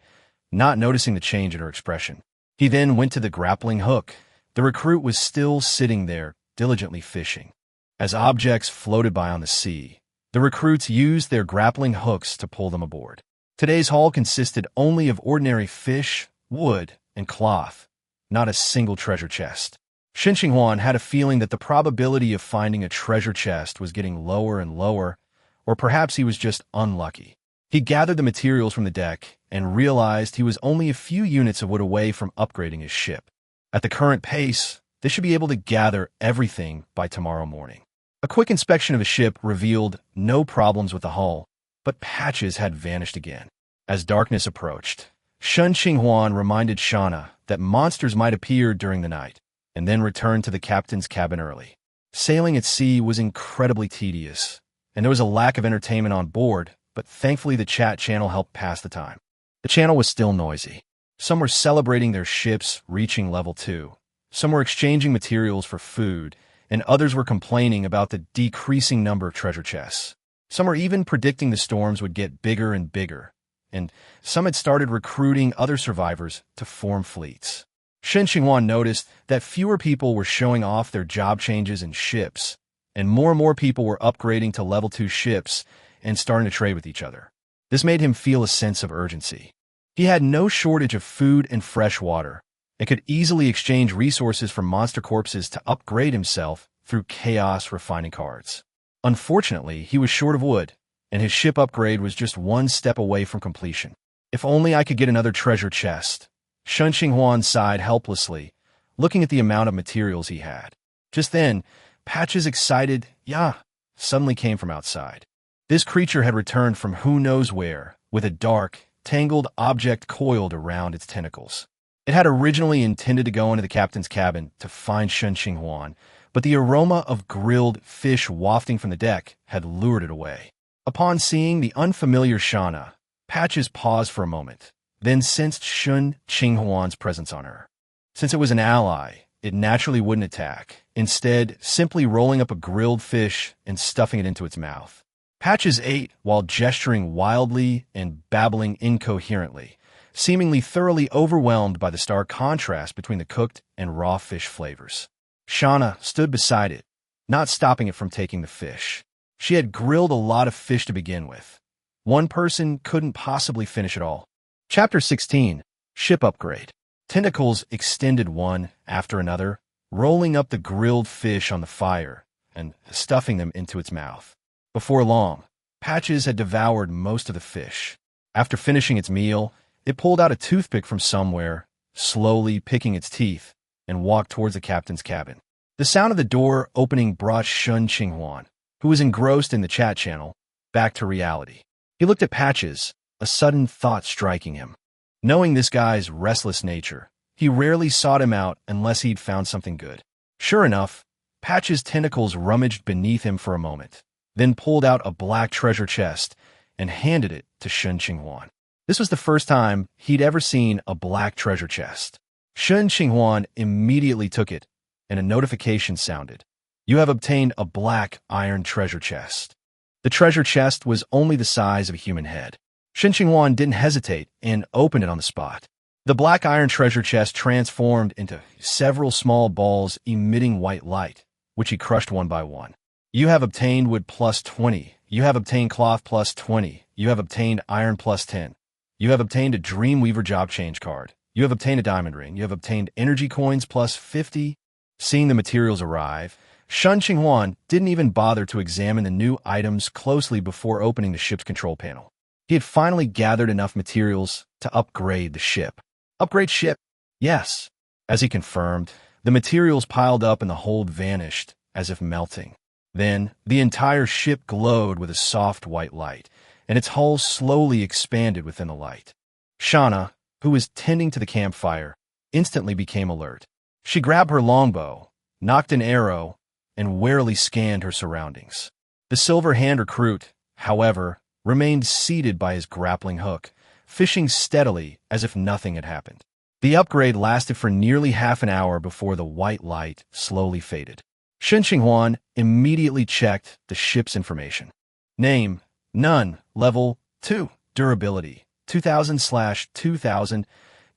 not noticing the change in her expression. He then went to the grappling hook. The recruit was still sitting there, diligently fishing. As objects floated by on the sea, the recruits used their grappling hooks to pull them aboard. Today's haul consisted only of ordinary fish, wood, and cloth, not a single treasure chest. Shen Qinghuan had a feeling that the probability of finding a treasure chest was getting lower and lower, or perhaps he was just unlucky. He gathered the materials from the deck and realized he was only a few units of wood away from upgrading his ship. At the current pace, they should be able to gather everything by tomorrow morning. A quick inspection of the ship revealed no problems with the hull, but patches had vanished again. As darkness approached, Shen Qinghuan reminded Shauna that monsters might appear during the night, and then returned to the captain's cabin early. Sailing at sea was incredibly tedious, and there was a lack of entertainment on board, but thankfully the chat channel helped pass the time. The channel was still noisy. Some were celebrating their ships reaching level 2. Some were exchanging materials for food, and others were complaining about the decreasing number of treasure chests. Some were even predicting the storms would get bigger and bigger, and some had started recruiting other survivors to form fleets. Shen Qinghuan noticed that fewer people were showing off their job changes in ships, and more people were upgrading to level 2 ships and starting to trade with each other. This made him feel a sense of urgency. He had no shortage of food and fresh water, and could easily exchange resources from monster corpses to upgrade himself through chaos refining cards. Unfortunately, he was short of wood, and his ship upgrade was just one step away from completion. "If only I could get another treasure chest," Shen Qinghuan sighed helplessly, looking at the amount of materials he had. Just then, Patch's excited "Yeah" suddenly came from outside. This creature had returned from who knows where, with a dark, tangled object coiled around its tentacles. It had originally intended to go into the captain's cabin to find Shen Qinghuan, but the aroma of grilled fish wafting from the deck had lured it away. Upon seeing the unfamiliar Shauna, Patches paused for a moment, then sensed Shen Qinghuan's presence on her. Since it was an ally, it naturally wouldn't attack, instead simply rolling up a grilled fish and stuffing it into its mouth. Patches ate while gesturing wildly and babbling incoherently, seemingly thoroughly overwhelmed by the stark contrast between the cooked and raw fish flavors. Shauna stood beside it, not stopping it from taking the fish. She had grilled a lot of fish to begin with. One person couldn't possibly finish it all. Chapter 16. Ship Upgrade. Tentacles extended one after another, rolling up the grilled fish on the fire and stuffing them into its mouth. Before long, Patches had devoured most of the fish. After finishing its meal, it pulled out a toothpick from somewhere, slowly picking its teeth, and walked towards the captain's cabin. The sound of the door opening brought Shen Qinghuan, who was engrossed in the chat channel, back to reality. He looked at Patches, a sudden thought striking him. Knowing this guy's restless nature, he rarely sought him out unless he'd found something good. Sure enough, Patches' tentacles rummaged beneath him for a moment, then pulled out a black treasure chest and handed it to Shen Qinghuan. This was the first time he'd ever seen a black treasure chest. Shen Qinghuan immediately took it, and a notification sounded. "You have obtained a black iron treasure chest." The treasure chest was only the size of a human head. Shen Qinghuan didn't hesitate and opened it on the spot. The black iron treasure chest transformed into several small balls emitting white light, which he crushed one by one. "You have obtained wood plus 20. You have obtained cloth plus 20. You have obtained iron plus 10. You have obtained a Dreamweaver job change card. You have obtained a diamond ring. You have obtained energy coins plus 50. Seeing the materials arrive, Shen Qinghuan didn't even bother to examine the new items closely before opening the ship's control panel. He had finally gathered enough materials to upgrade the ship. Upgrade ship? Yes. As he confirmed, the materials piled up and the hold vanished, as if melting. Then, the entire ship glowed with a soft white light, and its hull slowly expanded within the light. Shauna, who was tending to the campfire, instantly became alert. She grabbed her longbow, nocked an arrow, and warily scanned her surroundings. The silver-hand recruit, however, remained seated by his grappling hook, fishing steadily as if nothing had happened. The upgrade lasted for nearly half an hour before the white light slowly faded. Shen Qinghuan immediately checked the ship's information. Name, none. Level 2. Durability, 2000/2000.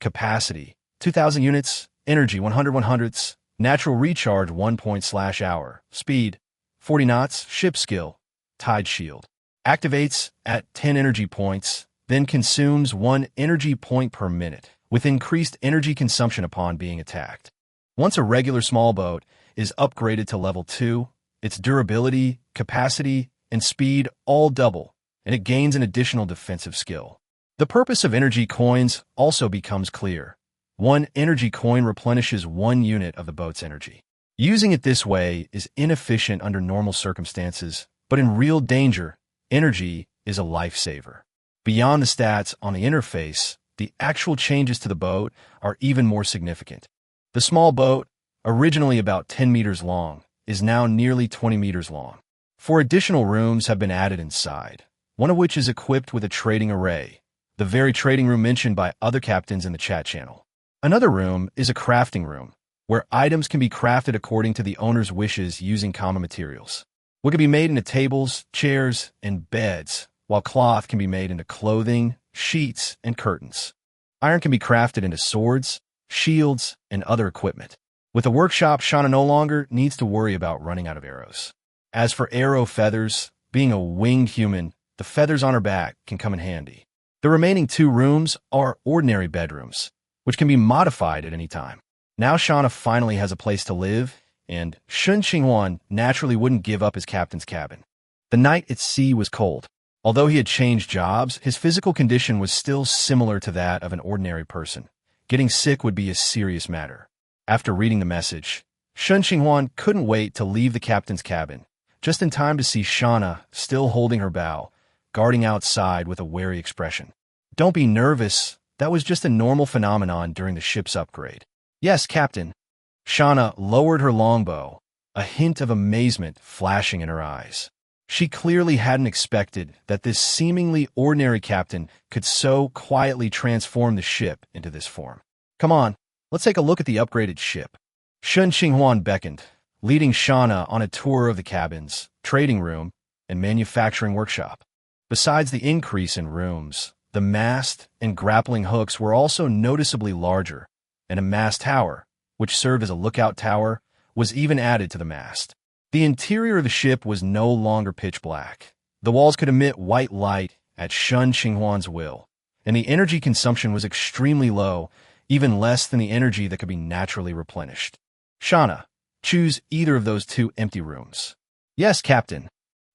Capacity, 2000 units. Energy, 100/100. Natural recharge, 1 point/hour. Speed, 40 knots. Ship skill, Tide Shield. Activates at 10 energy points, then consumes 1 energy point per minute, with increased energy consumption upon being attacked. Once a regular small boat is upgraded to level 2, its durability, capacity, and speed all double, and it gains an additional defensive skill. The purpose of energy coins also becomes clear. 1 energy coin replenishes 1 unit of the boat's energy. Using it this way is inefficient under normal circumstances, but in real danger, energy is a lifesaver. Beyond the stats on the interface, the actual changes to the boat are even more significant. The small boat, originally about 10 meters long, is now nearly 20 meters long. 4 additional rooms have been added inside, one of which is equipped with a trading array, the very trading room mentioned by other captains in the chat channel. Another room is a crafting room, where items can be crafted according to the owner's wishes using common materials. What can be made into tables, chairs, and beds, while cloth can be made into clothing, sheets, and curtains. Iron can be crafted into swords, shields, and other equipment. With the workshop, Shauna no longer needs to worry about running out of arrows. As for arrow feathers, being a winged human, the feathers on her back can come in handy. The remaining 2 rooms are ordinary bedrooms, which can be modified at any time. Now Shauna finally has a place to live, and Shen Qinghuan naturally wouldn't give up his captain's cabin. The night at sea was cold. Although he had changed jobs, his physical condition was still similar to that of an ordinary person. Getting sick would be a serious matter. After reading the message, Shen Qinghuan couldn't wait to leave the captain's cabin, just in time to see Shauna still holding her bow, guarding outside with a wary expression. Don't be nervous. That was just a normal phenomenon during the ship's upgrade. Yes, Captain. Shauna lowered her longbow, a hint of amazement flashing in her eyes. She clearly hadn't expected that this seemingly ordinary captain could so quietly transform the ship into this form. Come on, let's take a look at the upgraded ship. Shen Qinghuan beckoned, leading Shauna on a tour of the cabins, trading room, and manufacturing workshop. Besides the increase in rooms, the mast and grappling hooks were also noticeably larger, and a mast tower, which served as a lookout tower, was even added to the mast. The interior of the ship was no longer pitch black. The walls could emit white light at Shen Qinghuan's will, and the energy consumption was extremely low, even less than the energy that could be naturally replenished. Shauna, choose either of those 2 empty rooms. Yes, Captain.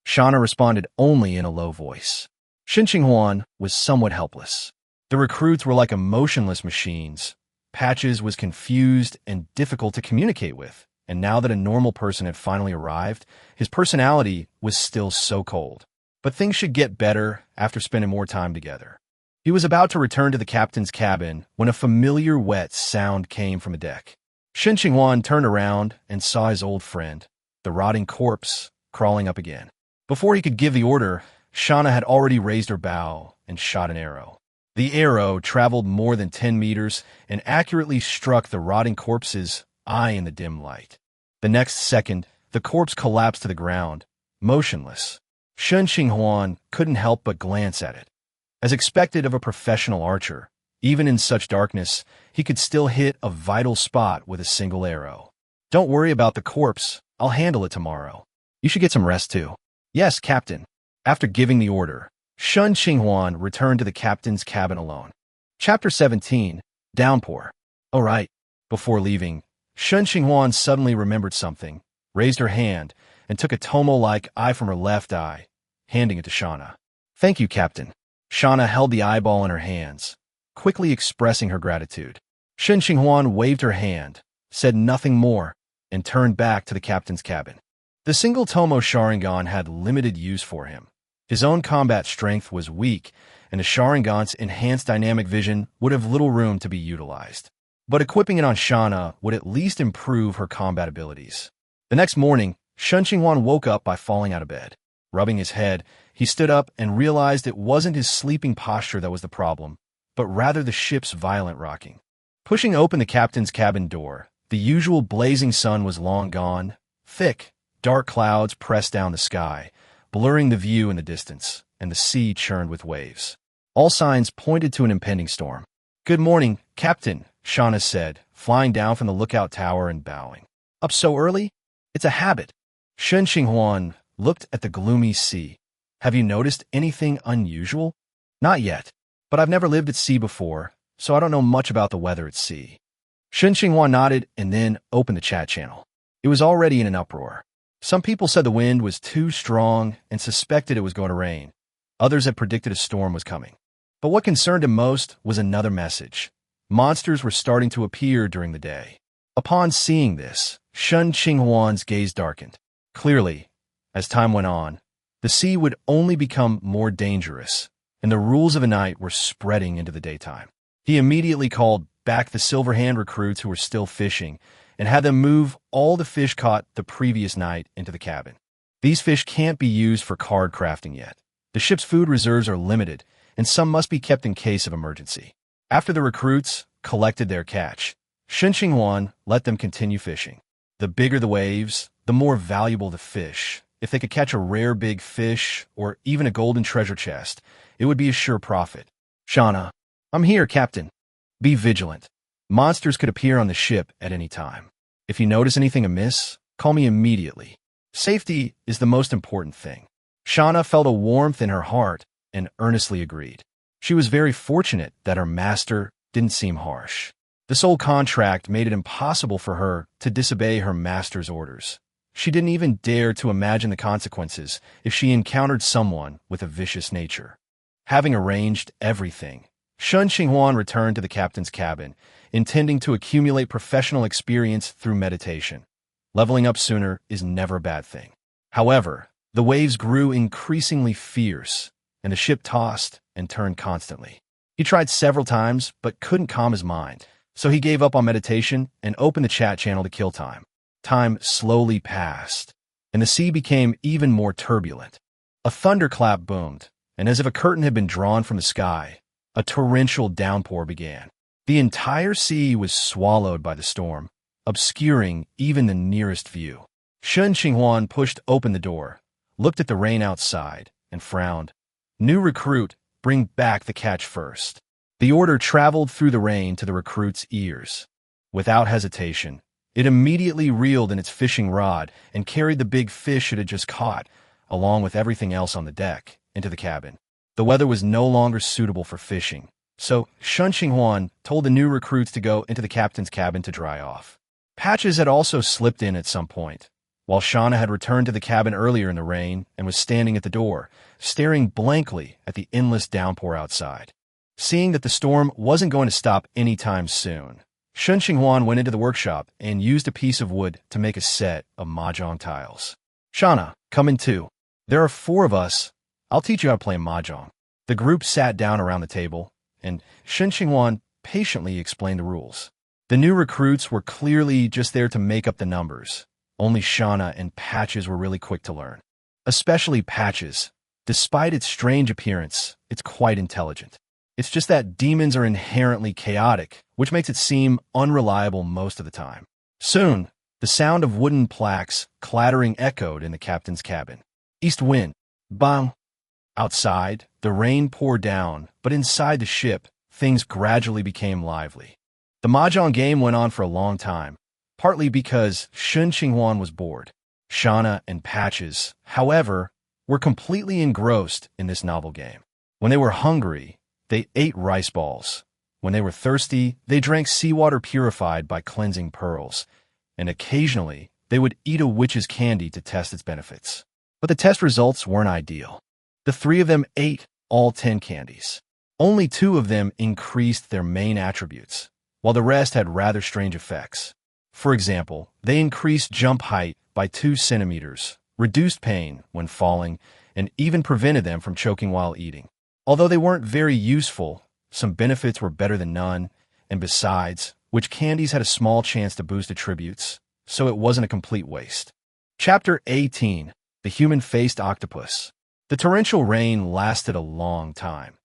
Shauna responded only in a low voice. Shen Qinghuan was somewhat helpless. The recruits were like emotionless machines. Patches was confused and difficult to communicate with, and now that a normal person had finally arrived, his personality was still so cold. But things should get better after spending more time together. He was about to return to the captain's cabin when a familiar wet sound came from the deck. Shen Qinghuan turned around and saw his old friend, the rotting corpse, crawling up again. Before he could give the order, Shauna had already raised her bow and shot an arrow. The arrow traveled more than 10 meters and accurately struck the rotting corpse's eye in the dim light. The next second, the corpse collapsed to the ground, motionless. Shen Qinghuan couldn't help but glance at it. As expected of a professional archer, even in such darkness, he could still hit a vital spot with a single arrow. Don't worry about the corpse. I'll handle it tomorrow. You should get some rest too. Yes, Captain. After giving the order, Shen Qinghuan returned to the captain's cabin alone. Chapter 17, Downpour. All right. Before leaving, Shen Qinghuan suddenly remembered something, raised her hand, and took a tomo-like eye from her left eye, handing it to Shauna. Thank you, Captain. Shauna held the eyeball in her hands, quickly expressing her gratitude. Shen Qinghuan waved her hand, said nothing more, and turned back to the captain's cabin. The single tomo Sharingan had limited use for him. His own combat strength was weak, and the Sharingan's enhanced dynamic vision would have little room to be utilized. But equipping it on Shana would at least improve her combat abilities. The next morning, Shen Qinghuan woke up by falling out of bed. Rubbing his head, he stood up and realized it wasn't his sleeping posture that was the problem, but rather the ship's violent rocking. Pushing open the captain's cabin door, the usual blazing sun was long gone. Thick, dark clouds pressed down the sky, blurring the view in the distance, and the sea churned with waves. All signs pointed to an impending storm. "Good morning, Captain," Shauna said, flying down from the lookout tower and bowing. "Up so early? It's a habit." Shen Qinghuan looked at the gloomy sea. "Have you noticed anything unusual?" "Not yet, but I've never lived at sea before, so I don't know much about the weather at sea." Shen Qinghuan nodded and then opened the chat channel. It was already in an uproar. Some people said the wind was too strong and suspected it was going to rain. Others had predicted a storm was coming. But what concerned him most was another message. Monsters were starting to appear during the day. Upon seeing this, Shen Qinghuan's gaze darkened. Clearly, as time went on, the sea would only become more dangerous, and the rules of the night were spreading into the daytime. He immediately called back the Silver Hand recruits who were still fishing and had them move all the fish caught the previous night into the cabin. These fish can't be used for card crafting yet. The ship's food reserves are limited, and some must be kept in case of emergency. After the recruits collected their catch, Shen Qinghuan let them continue fishing. The bigger the waves, the more valuable the fish. If they could catch a rare big fish or even a golden treasure chest, it would be a sure profit. "Shauna, I'm here, Captain. Be vigilant. Monsters could appear on the ship at any time. If you notice anything amiss, call me immediately. Safety is the most important thing." Shauna felt a warmth in her heart and earnestly agreed. She was very fortunate that her master didn't seem harsh. This old contract made it impossible for her to disobey her master's orders. She didn't even dare to imagine the consequences if she encountered someone with a vicious nature. Having arranged everything, Shen Qinghuan returned to the captain's cabin, intending to accumulate professional experience through meditation. Leveling up sooner is never a bad thing. However, the waves grew increasingly fierce, and the ship tossed and turned constantly. He tried several times, but couldn't calm his mind, so he gave up on meditation and opened the chat channel to kill time. Time slowly passed, and the sea became even more turbulent. A thunderclap boomed, and as if a curtain had been drawn from the sky, a torrential downpour began. The entire sea was swallowed by the storm, obscuring even the nearest view. Shen Qinghuan pushed open the door, looked at the rain outside, and frowned. "New recruit, bring back the catch first." The order traveled through the rain to the recruit's ears. Without hesitation, it immediately reeled in its fishing rod and carried the big fish it had just caught, along with everything else on the deck, into the cabin. The weather was no longer suitable for fishing, so Shen Qinghuan told the new recruits to go into the captain's cabin to dry off. Patches had also slipped in at some point, while Shauna had returned to the cabin earlier in the rain and was standing at the door, staring blankly at the endless downpour outside. Seeing that the storm wasn't going to stop anytime soon, Shen Qinghuan went into the workshop and used a piece of wood to make a set of mahjong tiles. "Shauna, come in too. There are 4 of us. I'll teach you how to play mahjong." The group sat down around the table, and Shen Qinghuan patiently explained the rules. The new recruits were clearly just there to make up the numbers. Only Shauna and Patches were really quick to learn. Especially Patches. Despite its strange appearance, it's quite intelligent. It's just that demons are inherently chaotic, which makes it seem unreliable most of the time. Soon, the sound of wooden plaques clattering echoed in the captain's cabin. "East wind. Bang." Outside, the rain poured down, but inside the ship, things gradually became lively. The mahjong game went on for a long time, partly because Shen Qinghuan was bored. Shauna and Patches, however, were completely engrossed in this novel game. When they were hungry, they ate rice balls. When they were thirsty, they drank seawater purified by cleansing pearls. And occasionally, they would eat a witch's candy to test its benefits. But the test results weren't ideal. The 3 of them ate all 10 candies. Only 2 of them increased their main attributes, while the rest had rather strange effects. For example, they increased jump height by 2 centimeters, reduced pain when falling, and even prevented them from choking while eating. Although they weren't very useful, some benefits were better than none, and besides, which candies had a small chance to boost attributes, so it wasn't a complete waste. Chapter 18. The Human-Faced Octopus. The torrential rain lasted a long time.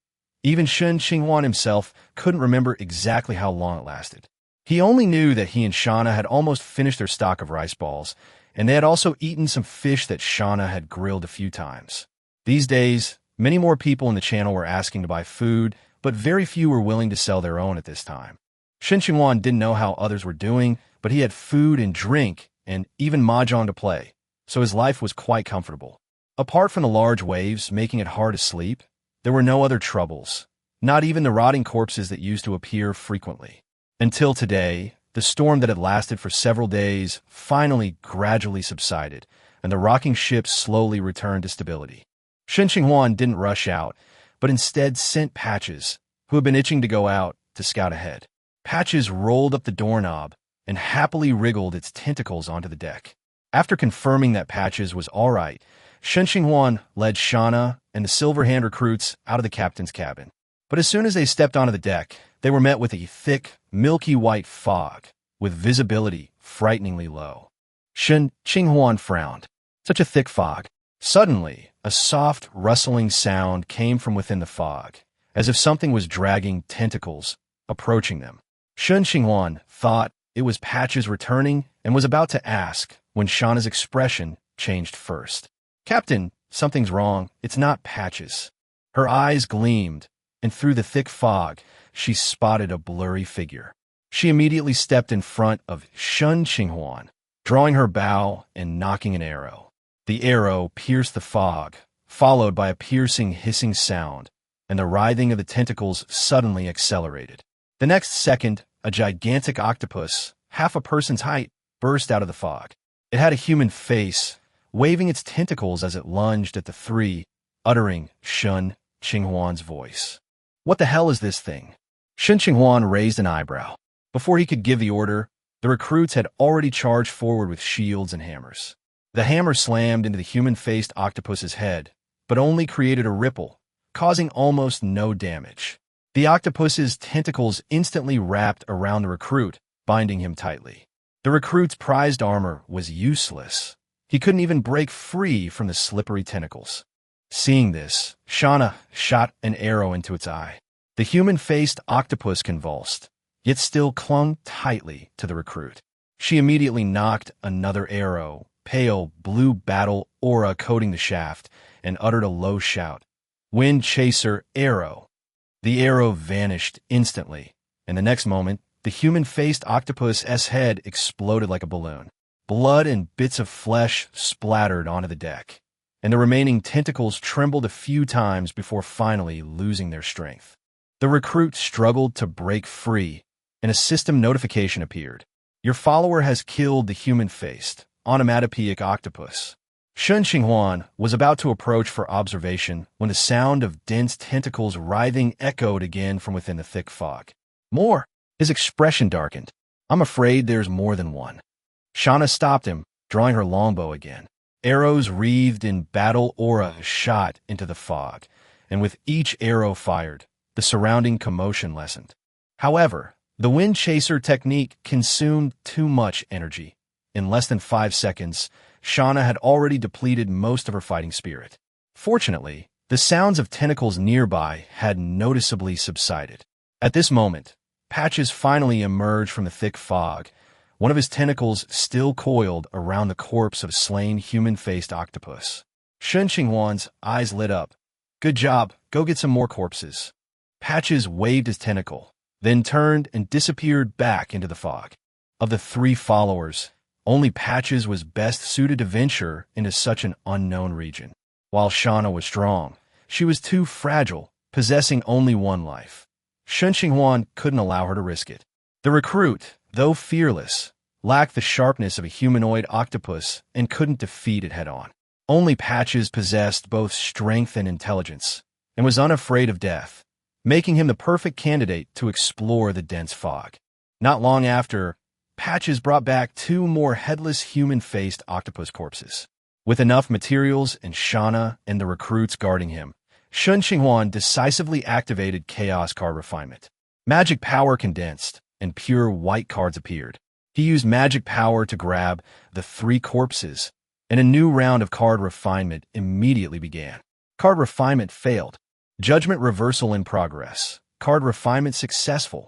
Even Shen Qinghuan himself couldn't remember exactly how long it lasted. He only knew that he and Shauna had almost finished their stock of rice balls, and they had also eaten some fish that Shauna had grilled a few times. These days, many more people in the channel were asking to buy food, but very few were willing to sell their own at this time. Shen Qinghuan didn't know how others were doing, but he had food and drink, and even mahjong to play, so his life was quite comfortable. Apart from the large waves making it hard to sleep, there were no other troubles, not even the rotting corpses that used to appear frequently. Until today, the storm that had lasted for several days finally gradually subsided, and the rocking ship slowly returned to stability. Shen Qinghuan didn't rush out, but instead sent Patches, who had been itching to go out, to scout ahead. Patches rolled up the doorknob and happily wriggled its tentacles onto the deck. After confirming that Patches was all right, Shen Qinghuan led Shauna and the Silverhand recruits out of the captain's cabin. But as soon as they stepped onto the deck, they were met with a thick, milky white fog, with visibility frighteningly low. Shen Qinghuan frowned. Such a thick fog. Suddenly, a soft, rustling sound came from within the fog, as if something was dragging tentacles, approaching them. Shen Qinghuan thought it was Patches returning and was about to ask when Shauna's expression changed first. "Captain, something's wrong. It's not Patches." Her eyes gleamed, and through the thick fog, she spotted a blurry figure. She immediately stepped in front of Shen Qinghuan, drawing her bow and knocking an arrow. The arrow pierced the fog, followed by a piercing hissing sound, and the writhing of the tentacles suddenly accelerated. The next second, a gigantic octopus, half a person's height, burst out of the fog. It had a human face, waving its tentacles as it lunged at the three, uttering Shen Qinghuan's voice. "What the hell is this thing?" Shen Qinghuan raised an eyebrow. Before he could give the order, the recruits had already charged forward with shields and hammers. The hammer slammed into the human-faced octopus's head, but only created a ripple, causing almost no damage. The octopus's tentacles instantly wrapped around the recruit, binding him tightly. The recruit's prized armor was useless. He couldn't even break free from the slippery tentacles. Seeing this, Shauna shot an arrow into its eye. The human-faced octopus convulsed, yet still clung tightly to the recruit. She immediately knocked another arrow, pale blue battle aura coating the shaft, and uttered a low shout. "Wind Chaser Arrow." The arrow vanished instantly, and the next moment, the human-faced octopus's head exploded like a balloon. Blood and bits of flesh splattered onto the deck, and the remaining tentacles trembled a few times before finally losing their strength. The recruit struggled to break free, and a system notification appeared. "Your follower has killed the human-faced, onomatopoeic octopus." Shen Qinghuan was about to approach for observation when the sound of dense tentacles writhing echoed again from within the thick fog. "More!" His expression darkened. "I'm afraid there's more than one." Shauna stopped him, drawing her longbow again. Arrows wreathed in battle aura shot into the fog, and with each arrow fired, the surrounding commotion lessened. However, the wind chaser technique consumed too much energy. In less than 5 seconds, Shauna had already depleted most of her fighting spirit. Fortunately, the sounds of tentacles nearby had noticeably subsided. At this moment, Patches finally emerged from the thick fog, one of his tentacles still coiled around the corpse of a slain human-faced octopus. Shen Qinghuan's eyes lit up. "Good job, go get some more corpses." Patches waved his tentacle, then turned and disappeared back into the fog. Of the 3 followers, only Patches was best suited to venture into such an unknown region. While Shauna was strong, she was too fragile, possessing only 1 life. Shen Qinghuan couldn't allow her to risk it. The recruit, though fearless, lacked the sharpness of a humanoid octopus and couldn't defeat it head-on. Only Patches possessed both strength and intelligence, and was unafraid of death, making him the perfect candidate to explore the dense fog. Not long after, Patches brought back 2 more headless human-faced octopus corpses. With enough materials and Shana and the recruits guarding him, Shen Qinghuan decisively activated Chaos Card Refinement. Magic power condensed, and pure white cards appeared. He used magic power to grab the 3 corpses, and a new round of card refinement immediately began. Card refinement failed. Judgment reversal in progress. Card refinement successful.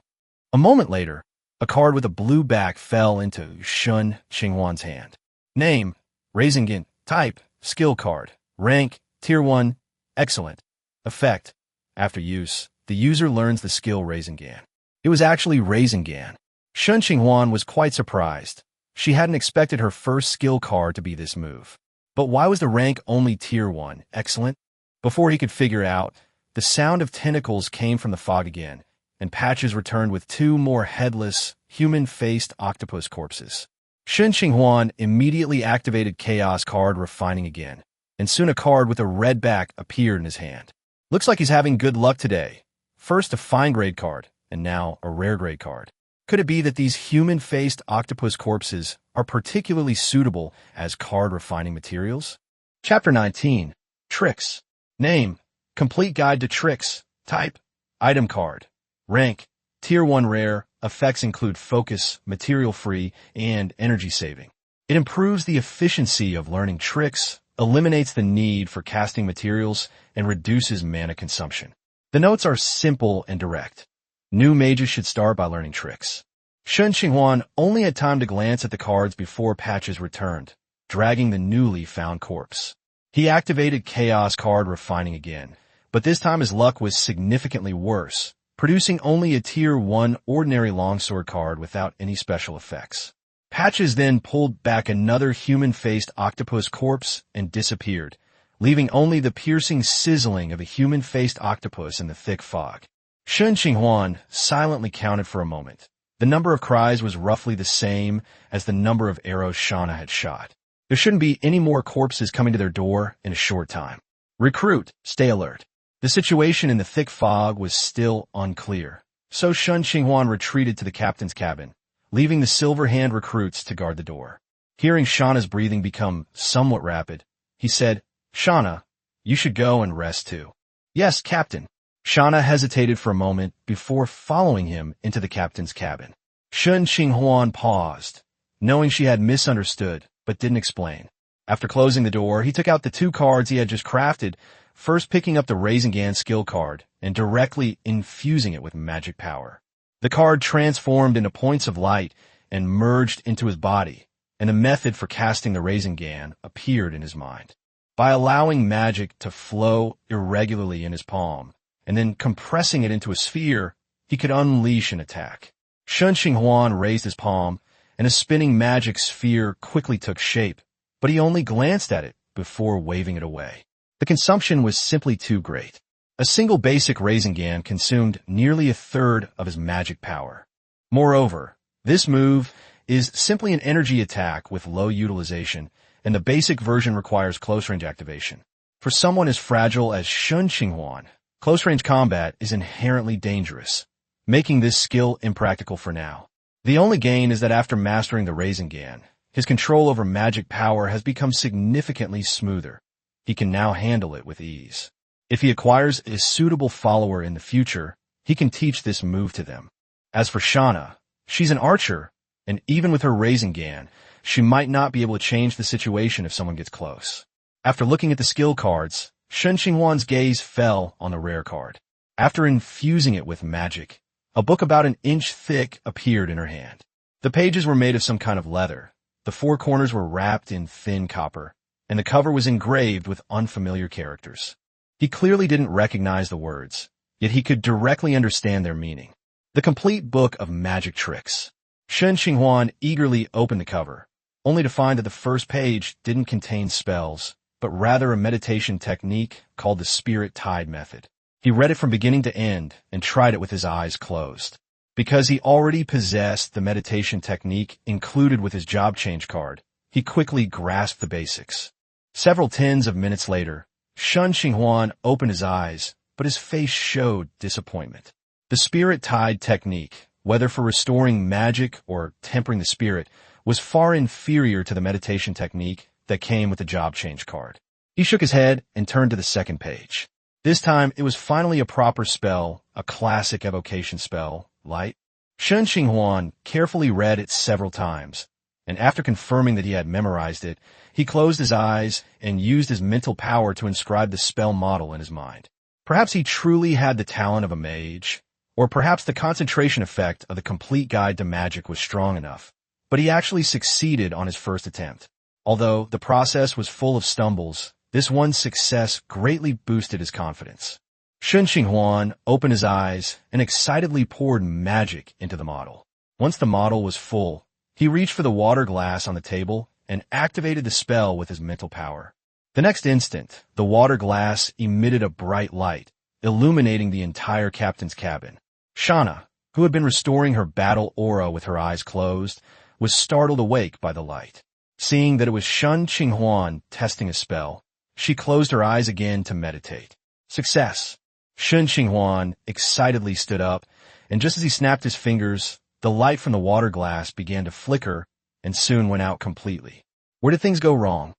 A moment later, a card with a blue back fell into Shen Qinghuan's hand. Name, Rasengan. Type, skill card. Rank, Tier 1, excellent. Effect, after use, the user learns the skill Rasengan. It was actually Rasengan. Shen Qinghuan was quite surprised. She hadn't expected her first skill card to be this move. But why was the rank only Tier 1, excellent? Before he could figure out, the sound of tentacles came from the fog again, and Patches returned with 2 more headless, human-faced octopus corpses. Shen Qinghuan immediately activated Chaos Card Refining again, and soon a card with a red back appeared in his hand. Looks like he's having good luck today. First a fine grade card, and now a rare grade card. Could it be that these human-faced octopus corpses are particularly suitable as card refining materials? Chapter 19. Tricks. Name, Complete Guide to Tricks. Type, Item Card. Rank, Tier 1 Rare. Effects include focus, material free, and energy saving. It improves the efficiency of learning tricks, eliminates the need for casting materials, and reduces mana consumption. The notes are simple and direct. New mages should start by learning tricks. Shen Qinghuan only had time to glance at the cards before Patches returned, dragging the newly found corpse. He activated Chaos Card Refining again, but this time his luck was significantly worse, producing only a Tier 1 ordinary longsword card without any special effects. Patches then pulled back another human-faced octopus corpse and disappeared, leaving only the piercing sizzling of a human-faced octopus in the thick fog. Shen Qinghuan silently counted for a moment. The number of cries was roughly the same as the number of arrows Shana had shot. There shouldn't be any more corpses coming to their door in a short time. Recruit, stay alert. The situation in the thick fog was still unclear, so Shen Qinghuan retreated to the captain's cabin, leaving the silver-hand recruits to guard the door. Hearing Shana's breathing become somewhat rapid, he said, "Shana, you should go and rest too." "Yes, Captain." Shana hesitated for a moment before following him into the captain's cabin. Shen Qinghuan paused, knowing she had misunderstood, but didn't explain. After closing the door, he took out the 2 cards he had just crafted, first picking up the Rasengan skill card and directly infusing it with magic power. The card transformed into points of light and merged into his body, and a method for casting the Rasengan appeared in his mind. By allowing magic to flow irregularly in his palm, and then compressing it into a sphere, he could unleash an attack. Shen Qinghuan raised his palm, and a spinning magic sphere quickly took shape, but he only glanced at it before waving it away. The consumption was simply too great. A single basic Rasengan consumed nearly a third of his magic power. Moreover, this move is simply an energy attack with low utilization, and the basic version requires close-range activation. For someone as fragile as Shen Qinghuan, close-range combat is inherently dangerous, making this skill impractical for now. The only gain is that after mastering the Rasengan, his control over magic power has become significantly smoother. He can now handle it with ease. If he acquires a suitable follower in the future, he can teach this move to them. As for Shana, she's an archer, and even with her Rasengan, she might not be able to change the situation if someone gets close. After looking at the skill cards, Shen Qinghuan's gaze fell on the rare card. After infusing it with magic, a book about an inch thick appeared in her hand. The pages were made of some kind of leather. The 4 corners were wrapped in thin copper, and the cover was engraved with unfamiliar characters. He clearly didn't recognize the words, yet he could directly understand their meaning. The complete book of magic tricks. Shen Qinghuan eagerly opened the cover, only to find that the first page didn't contain spells, but rather a meditation technique called the Spirit Tide Method. He read it from beginning to end and tried it with his eyes closed. Because he already possessed the meditation technique included with his job change card, he quickly grasped the basics. Several tens of minutes later, Shen Qinghuan opened his eyes, but his face showed disappointment. The Spirit Tide technique, whether for restoring magic or tempering the spirit, was far inferior to the meditation technique that came with the job change card. He shook his head and turned to the second page. This time, it was finally a proper spell, a classic evocation spell, light. Shen Qinghuan carefully read it several times, and after confirming that he had memorized it, he closed his eyes and used his mental power to inscribe the spell model in his mind. Perhaps he truly had the talent of a mage, or perhaps the concentration effect of the complete guide to magic was strong enough, but he actually succeeded on his first attempt. Although the process was full of stumbles, this one success greatly boosted his confidence. Shen Qinghuan opened his eyes and excitedly poured magic into the model. Once the model was full, he reached for the water glass on the table and activated the spell with his mental power. The next instant, the water glass emitted a bright light, illuminating the entire captain's cabin. Shauna, who had been restoring her battle aura with her eyes closed, was startled awake by the light. Seeing that it was Shen Qinghuan testing a spell, she closed her eyes again to meditate. Success! Shen Qinghuan excitedly stood up, and just as he snapped his fingers, the light from the water glass began to flicker and soon went out completely. Where did things go wrong?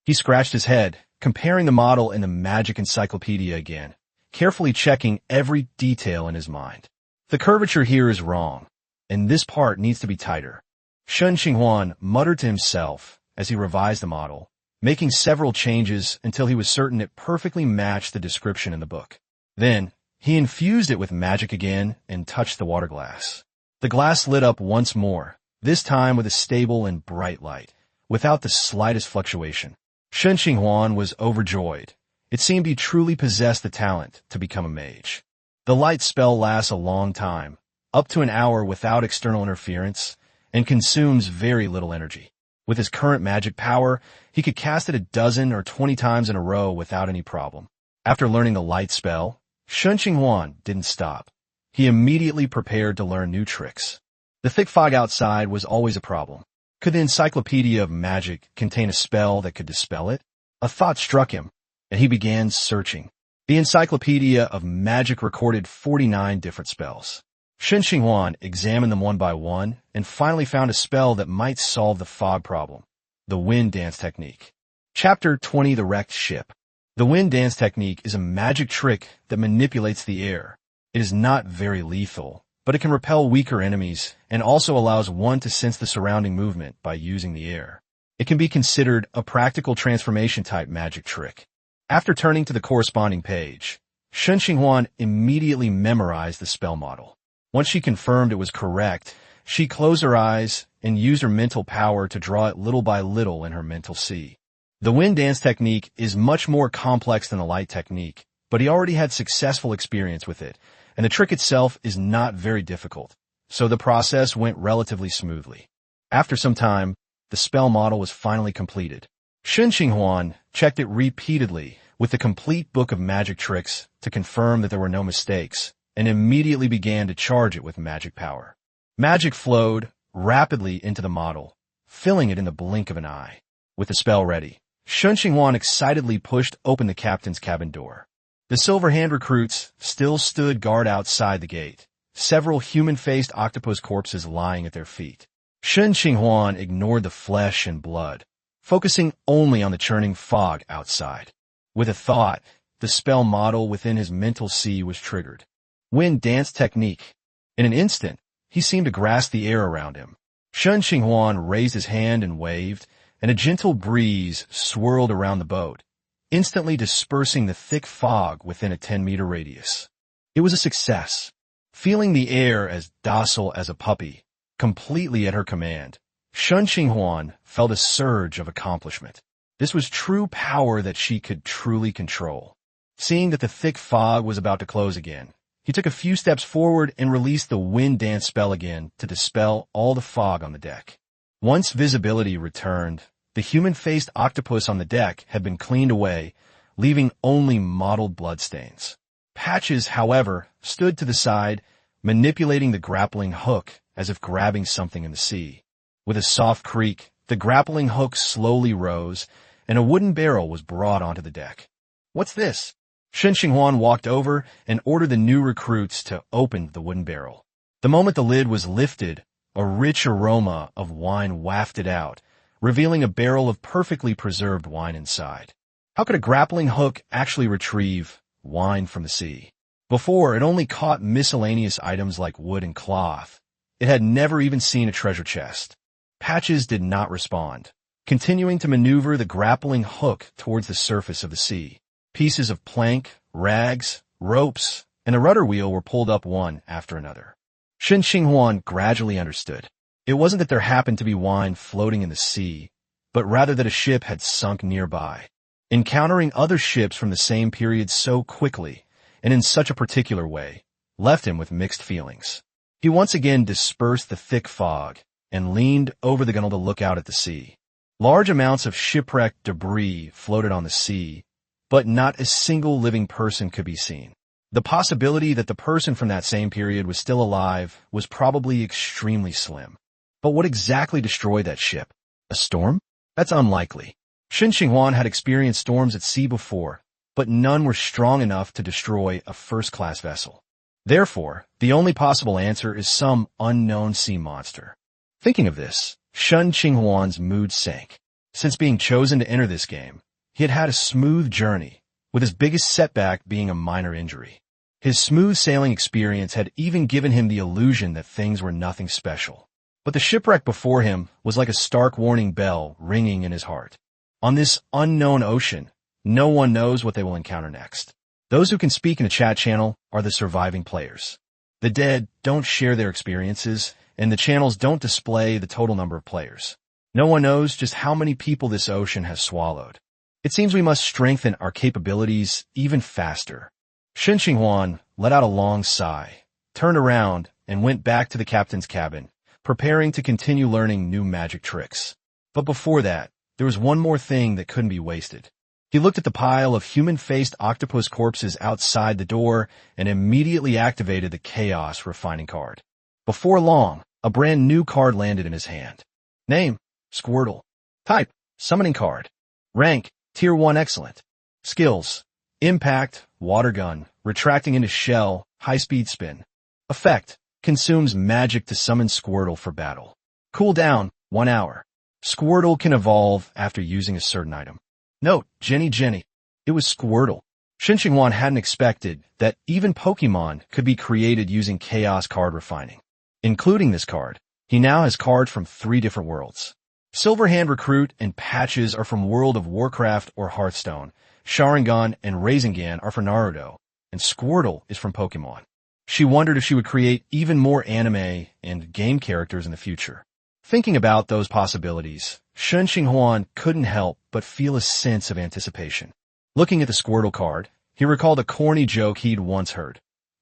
He scratched his head, comparing the model in the magic encyclopedia again, carefully checking every detail in his mind. The curvature here is wrong, and this part needs to be tighter. Shen Qinghuan muttered to himself as he revised the model, making several changes until he was certain it perfectly matched the description in the book. Then, he infused it with magic again and touched the water glass. The glass lit up once more, this time with a stable and bright light, without the slightest fluctuation. Shen Qinghuan was overjoyed. It seemed he truly possessed the talent to become a mage. The light spell lasts a long time, up to an hour without external interference, and consumes very little energy. With his current magic power, he could cast it 12 or 20 times in a row without any problem. After learning the light spell, Shen Qinghuan didn't stop. He immediately prepared to learn new tricks. The thick fog outside was always a problem. Could the Encyclopedia of Magic contain a spell that could dispel it? A thought struck him, and he began searching. The Encyclopedia of Magic recorded 49 different spells. Shen Qinghuan examined them one by one and finally found a spell that might solve the fog problem, the wind dance technique. Chapter 20: The Wrecked Ship. The wind dance technique is a magic trick that manipulates the air. It is not very lethal, but it can repel weaker enemies and also allows one to sense the surrounding movement by using the air. It can be considered a practical transformation type magic trick. After turning to the corresponding page, Shen Qinghuan immediately memorized the spell model. Once she confirmed it was correct, she closed her eyes and used her mental power to draw it little by little in her mental sea. The wind dance technique is much more complex than the light technique, but he already had successful experience with it, and the trick itself is not very difficult, so the process went relatively smoothly. After some time, the spell model was finally completed. Shen Qinghuan checked it repeatedly with the complete book of magic tricks to confirm that there were no mistakes, and immediately began to charge it with magic power. Magic flowed rapidly into the model, filling it in the blink of an eye. With the spell ready, Shen Qinghuan excitedly pushed open the captain's cabin door. The silver-hand recruits still stood guard outside the gate, several human-faced octopus corpses lying at their feet. Shen Qinghuan ignored the flesh and blood, focusing only on the churning fog outside. With a thought, the spell model within his mental sea was triggered. Wind dance technique. In an instant, he seemed to grasp the air around him. Shen Qinghuan raised his hand and waved, and a gentle breeze swirled around the boat, instantly dispersing the thick fog within a 10-meter radius. It was a success. Feeling the air as docile as a puppy, completely at her command, Shen Qinghuan felt a surge of accomplishment. This was true power that she could truly control. Seeing that the thick fog was about to close again, he took a few steps forward and released the wind dance spell again to dispel all the fog on the deck. Once visibility returned, the human-faced octopus on the deck had been cleaned away, leaving only mottled bloodstains. Patches, however, stood to the side, manipulating the grappling hook as if grabbing something in the sea. With a soft creak, the grappling hook slowly rose, and a wooden barrel was brought onto the deck. "What's this?" Shen Qinghuan walked over and ordered the new recruits to open the wooden barrel. The moment the lid was lifted, a rich aroma of wine wafted out, revealing a barrel of perfectly preserved wine inside. How could a grappling hook actually retrieve wine from the sea? Before, it only caught miscellaneous items like wood and cloth. It had never even seen a treasure chest. Patches did not respond, continuing to maneuver the grappling hook towards the surface of the sea. Pieces of plank, rags, ropes, and the rudder wheel were pulled up one after another. Shen Qinghuan gradually understood. It wasn't that there happened to be wine floating in the sea, but rather that a ship had sunk nearby. Encountering other ships from the same period so quickly, and in such a particular way, left him with mixed feelings. He once again dispersed the thick fog and leaned over the gunwale to look out at the sea. Large amounts of shipwrecked debris floated on the sea, but not a single living person could be seen. The possibility that the person from that same period was still alive was probably extremely slim. But what exactly destroyed that ship? A storm? That's unlikely. Shen Qinghuan had experienced storms at sea before, but none were strong enough to destroy a first-class vessel. Therefore, the only possible answer is some unknown sea monster. Thinking of this, Shen Qinghuan's mood sank. Since being chosen to enter this game, he had had a smooth journey, with his biggest setback being a minor injury. His smooth sailing experience had even given him the illusion that things were nothing special. But the shipwreck before him was like a stark warning bell ringing in his heart. On this unknown ocean, no one knows what they will encounter next. Those who can speak in a chat channel are the surviving players. The dead don't share their experiences, and the channels don't display the total number of players. No one knows just how many people this ocean has swallowed. It seems we must strengthen our capabilities even faster. Shen Qinghuan let out a long sigh, turned around, and went back to the captain's cabin, preparing to continue learning new magic tricks. But before that, there was one more thing that couldn't be wasted. He looked at the pile of human-faced octopus corpses outside the door and immediately activated the Chaos Refining card. Before long, a brand new card landed in his hand. Name: Squirtle. Type: Summoning card. Rank: Tier 1 Excellent. Skills: Impact, Water Gun, Retracting into Shell, High-Speed Spin. Effect: Consumes magic to summon Squirtle for battle. Cooldown: 1 hour. Squirtle can evolve after using a certain item. Note: Jenny. It was Squirtle. Shen Qinghuan hadn't expected that even Pokemon could be created using Chaos Card Refining. Including this card, he now has cards from 3 different worlds. Silverhand Recruit and Patches are from World of Warcraft or Hearthstone. Sharingan and Rasengan are for Naruto, and Squirtle is from Pokemon. She wondered if she would create even more anime and game characters in the future. Thinking about those possibilities, Shen Qinghuan couldn't help but feel a sense of anticipation. Looking at the Squirtle card, he recalled a corny joke he'd once heard.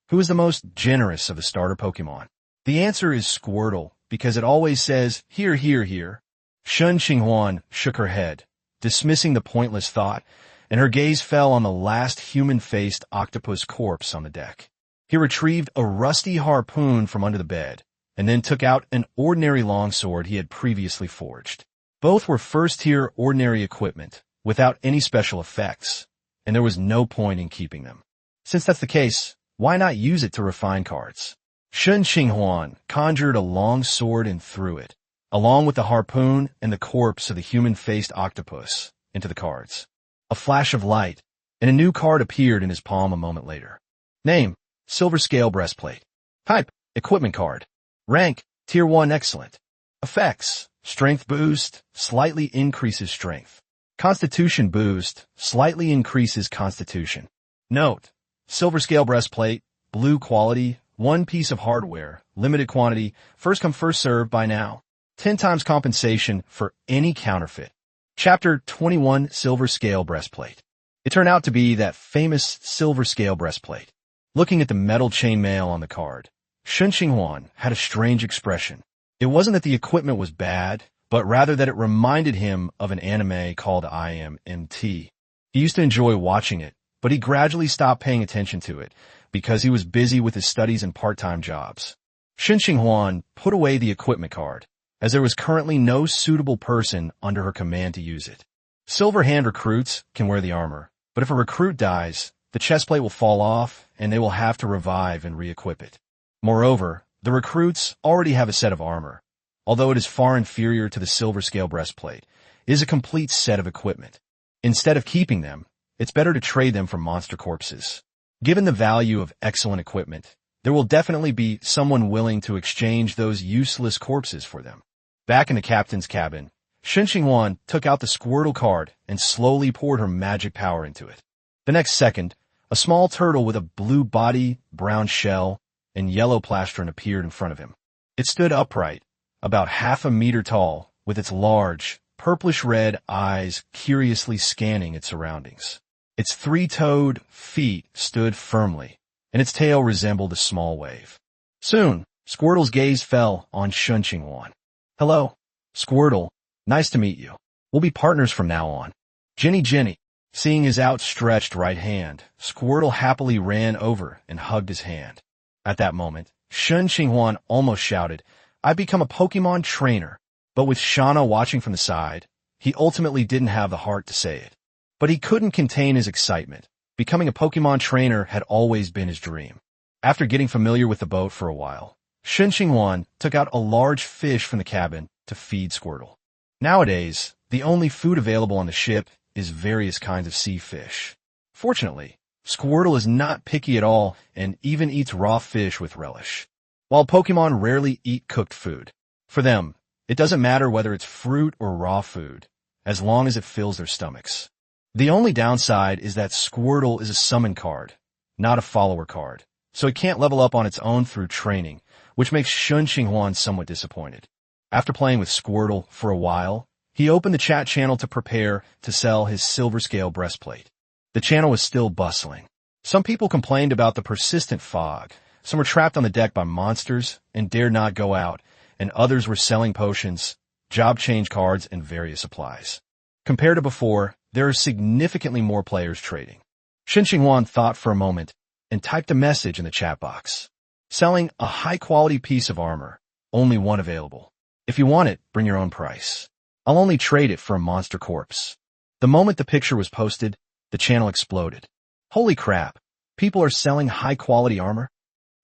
Who is the most generous of the starter Pokemon? The answer is Squirtle, because it always says, here, here, here. Shen Qinghuan shook her head, dismissing the pointless thought, and her gaze fell on the last human-faced octopus corpse on the deck. He retrieved a rusty harpoon from under the bed, and then took out an ordinary longsword he had previously forged. Both were first-tier ordinary equipment, without any special effects, and there was no point in keeping them. Since that's the case, why not use it to refine cards? Shen Qinghuan conjured a long sword and threw it, along with the harpoon and the corpse of the human-faced octopus, into the cards. A flash of light, and a new card appeared in his palm a moment later. Name: Silver Scale Breastplate. Type: Equipment card. Rank: Tier 1 Excellent. Effects: Strength Boost, slightly increases strength. Constitution Boost, slightly increases constitution. Note: Silver Scale Breastplate, blue quality, 1 piece of hardware, limited quantity, first come first served by now. 10 times compensation for any counterfeit. Chapter 21 Silver Scale Breastplate. It turned out to be that famous Silver Scale Breastplate. Looking at the metal chainmail on the card, Shen Qinghuan had a strange expression. It wasn't that the equipment was bad, but rather that it reminded him of an anime called I Am MT. He used to enjoy watching it, but he gradually stopped paying attention to it because he was busy with his studies and part-time jobs. Shen Qinghuan put away the equipment card, as there was currently no suitable person under her command to use it. Silverhand recruits can wear the armor, but if a recruit dies, the chestplate will fall off and they will have to revive and re-equip it. Moreover, the recruits already have a set of armor, although it is far inferior to the silver scale breastplate, is a complete set of equipment. Instead of keeping them, it's better to trade them for monster corpses. Given the value of excellent equipment, there will definitely be someone willing to exchange those useless corpses for them. Back in the captain's cabin, Shen Qinghuan took out the Squirtle card and slowly poured her magic power into it. The next second, a small turtle with a blue body, brown shell, and yellow plastron appeared in front of him. It stood upright, about half a meter tall, with its large, purplish-red eyes curiously scanning its surroundings. Its three-toed feet stood firmly, and its tail resembled a small wave. Soon, Squirtle's gaze fell on Shen Qinghuan. "Hello, Squirtle. Nice to meet you. We'll be partners from now on." Jenny. Seeing his outstretched right hand, Squirtle happily ran over and hugged his hand. At that moment, Shen Qinghuan almost shouted, "I've become a Pokemon trainer." But with Shauna watching from the side, he ultimately didn't have the heart to say it. But he couldn't contain his excitement. Becoming a Pokemon trainer had always been his dream. After getting familiar with the boat for a while, Shen Qinghuan took out a large fish from the cabin to feed Squirtle. Nowadays, the only food available on the ship is various kinds of sea fish. Fortunately, Squirtle is not picky at all and even eats raw fish with relish. While Pokemon rarely eat cooked food, for them, it doesn't matter whether it's fruit or raw food, as long as it fills their stomachs. The only downside is that Squirtle is a summon card, not a follower card, so it can't level up on its own through training, which makes Shen Qinghuan somewhat disappointed. After playing with Squirtle for a while, he opened the chat channel to prepare to sell his silver scale breastplate. The channel was still bustling. Some people complained about the persistent fog, some were trapped on the deck by monsters and dared not go out, and others were selling potions, job change cards, and various supplies. Compared to before, there are significantly more players trading. Shen Qinghuan thought for a moment and typed a message in the chat box. "Selling a high-quality piece of armor. Only one available. If you want it, bring your own price. I'll only trade it for a monster corpse." The moment the picture was posted, the channel exploded. "Holy crap! People are selling high-quality armor?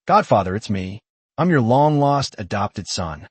Godfather, it's me. I'm your long-lost adopted son.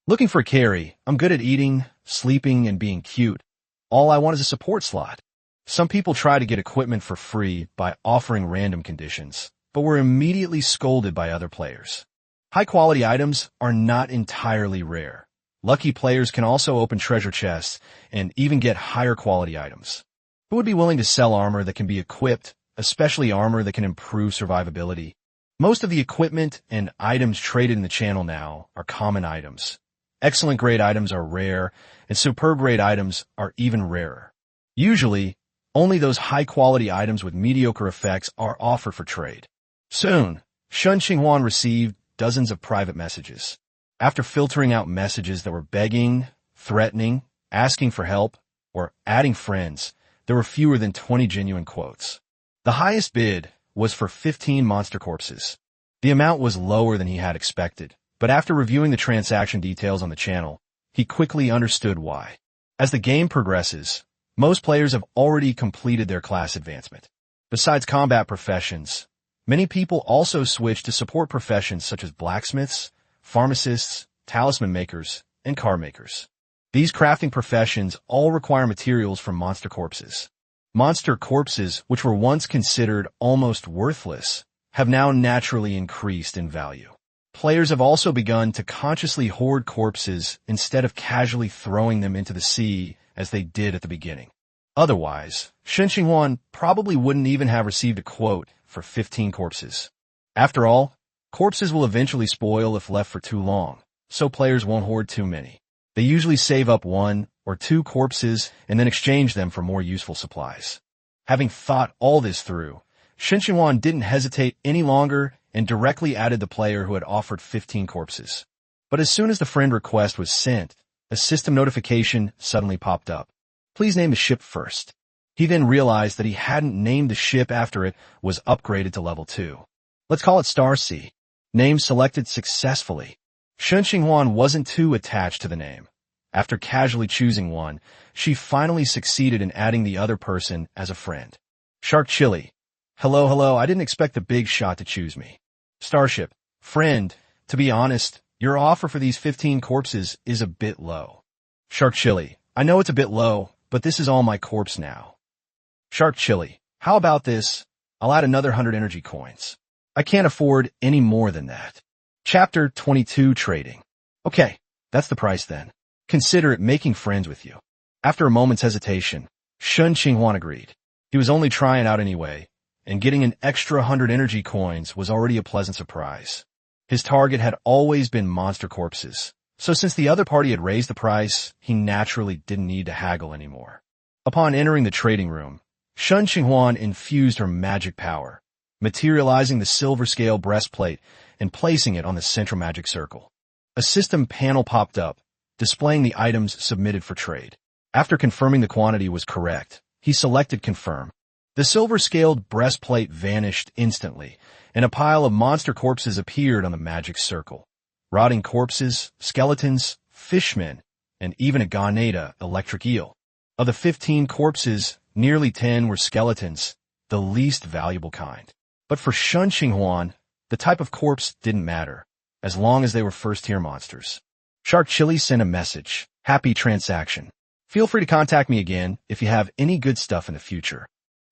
Looking for a carry. I'm good at eating, sleeping, and being cute. All I want is a support slot." Some people try to get equipment for free by offering random conditions, but were immediately scolded by other players. High-quality items are not entirely rare. Lucky players can also open treasure chests and even get higher-quality items. Who would be willing to sell armor that can be equipped, especially armor that can improve survivability? Most of the equipment and items traded in the channel now are common items. Excellent grade items are rare, and superb grade items are even rarer. Usually, only those high-quality items with mediocre effects are offered for trade. Soon, Shen Qinghuan received dozens of private messages. After filtering out messages that were begging, threatening, asking for help, or adding friends, there were fewer than 20 genuine quotes. The highest bid was for 15 monster corpses. The amount was lower than he had expected, but after reviewing the transaction details on the channel, he quickly understood why. As the game progresses, most players have already completed their class advancement. Besides combat professions, many people also switch to support professions such as blacksmiths, pharmacists, talisman makers, and car makers. These crafting professions all require materials from monster corpses. Monster corpses, which were once considered almost worthless, have now naturally increased in value. Players have also begun to consciously hoard corpses instead of casually throwing them into the sea as they did at the beginning. Otherwise, Shen Qinghuan probably wouldn't even have received a quote for 15 corpses. After all, corpses will eventually spoil if left for too long, so players won't hoard too many. They usually save up 1 or 2 corpses and then exchange them for more useful supplies. Having thought all this through, Shen Qinghuan didn't hesitate any longer and directly added the player who had offered 15 corpses. But as soon as the friend request was sent, a system notification suddenly popped up. "Please name the ship first." He then realized that he hadn't named the ship after it was upgraded to level 2. "Let's call it Star Sea." Name selected successfully. Shen Qinghuan wasn't too attached to the name. After casually choosing one, she finally succeeded in adding the other person as a friend. Shark Chili. Hello, I didn't expect the big shot to choose me. Starship. Friend, to be honest, Your offer for these 15 corpses is a bit low. Shark Chili, I know it's a bit low, but this is all my corpse now. Shark Chili, how about this? I'll add another 100 energy coins. I can't afford any more than that. Chapter 22 Trading. Okay, that's the price then. Consider it making friends with you. After a moment's hesitation, Shen Qinghuan agreed. He was only trying out anyway, and getting an extra 100 energy coins was already a pleasant surprise. His target had always been monster corpses, so since the other party had raised the price, he naturally didn't need to haggle anymore. Upon entering the trading room, Shen Qinghuan infused her magic power, materializing the silver scale breastplate and placing it on the central magic circle. A system panel popped up, displaying the items submitted for trade. After confirming the quantity was correct, he selected Confirm. The silver-scaled breastplate vanished instantly, and a pile of monster corpses appeared on the magic circle. Rotting corpses, skeletons, fishmen, and even a Ganeda electric eel. Of the 15 corpses, nearly 10 were skeletons, the least valuable kind. But for Shen Qinghuan, the type of corpse didn't matter, as long as they were first-tier monsters. Shark Chili sent a message. Happy transaction. Feel free to contact me again if you have any good stuff in the future.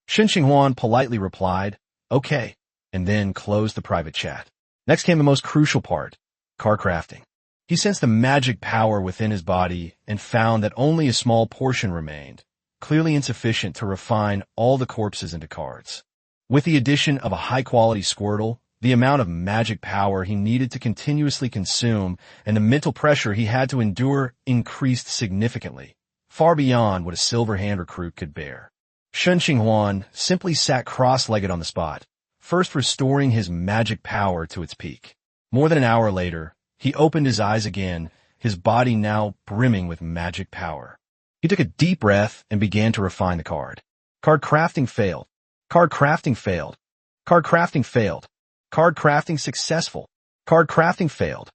Shen Qinghuan politely replied, okay, and then closed the private chat. Next came the most crucial part, card crafting. He sensed the magic power within his body and found that only a small portion remained, clearly insufficient to refine all the corpses into cards. With the addition of a high-quality Squirtle, the amount of magic power he needed to continuously consume and the mental pressure he had to endure increased significantly, far beyond what a silver hand recruit could bear. Shen Qinghuan simply sat cross-legged on the spot, first restoring his magic power to its peak. More than an hour later, he opened his eyes again, his body now brimming with magic power. He took a deep breath and began to refine the card. Card crafting failed. Card crafting failed. Card crafting failed. Card crafting successful. Card crafting failed.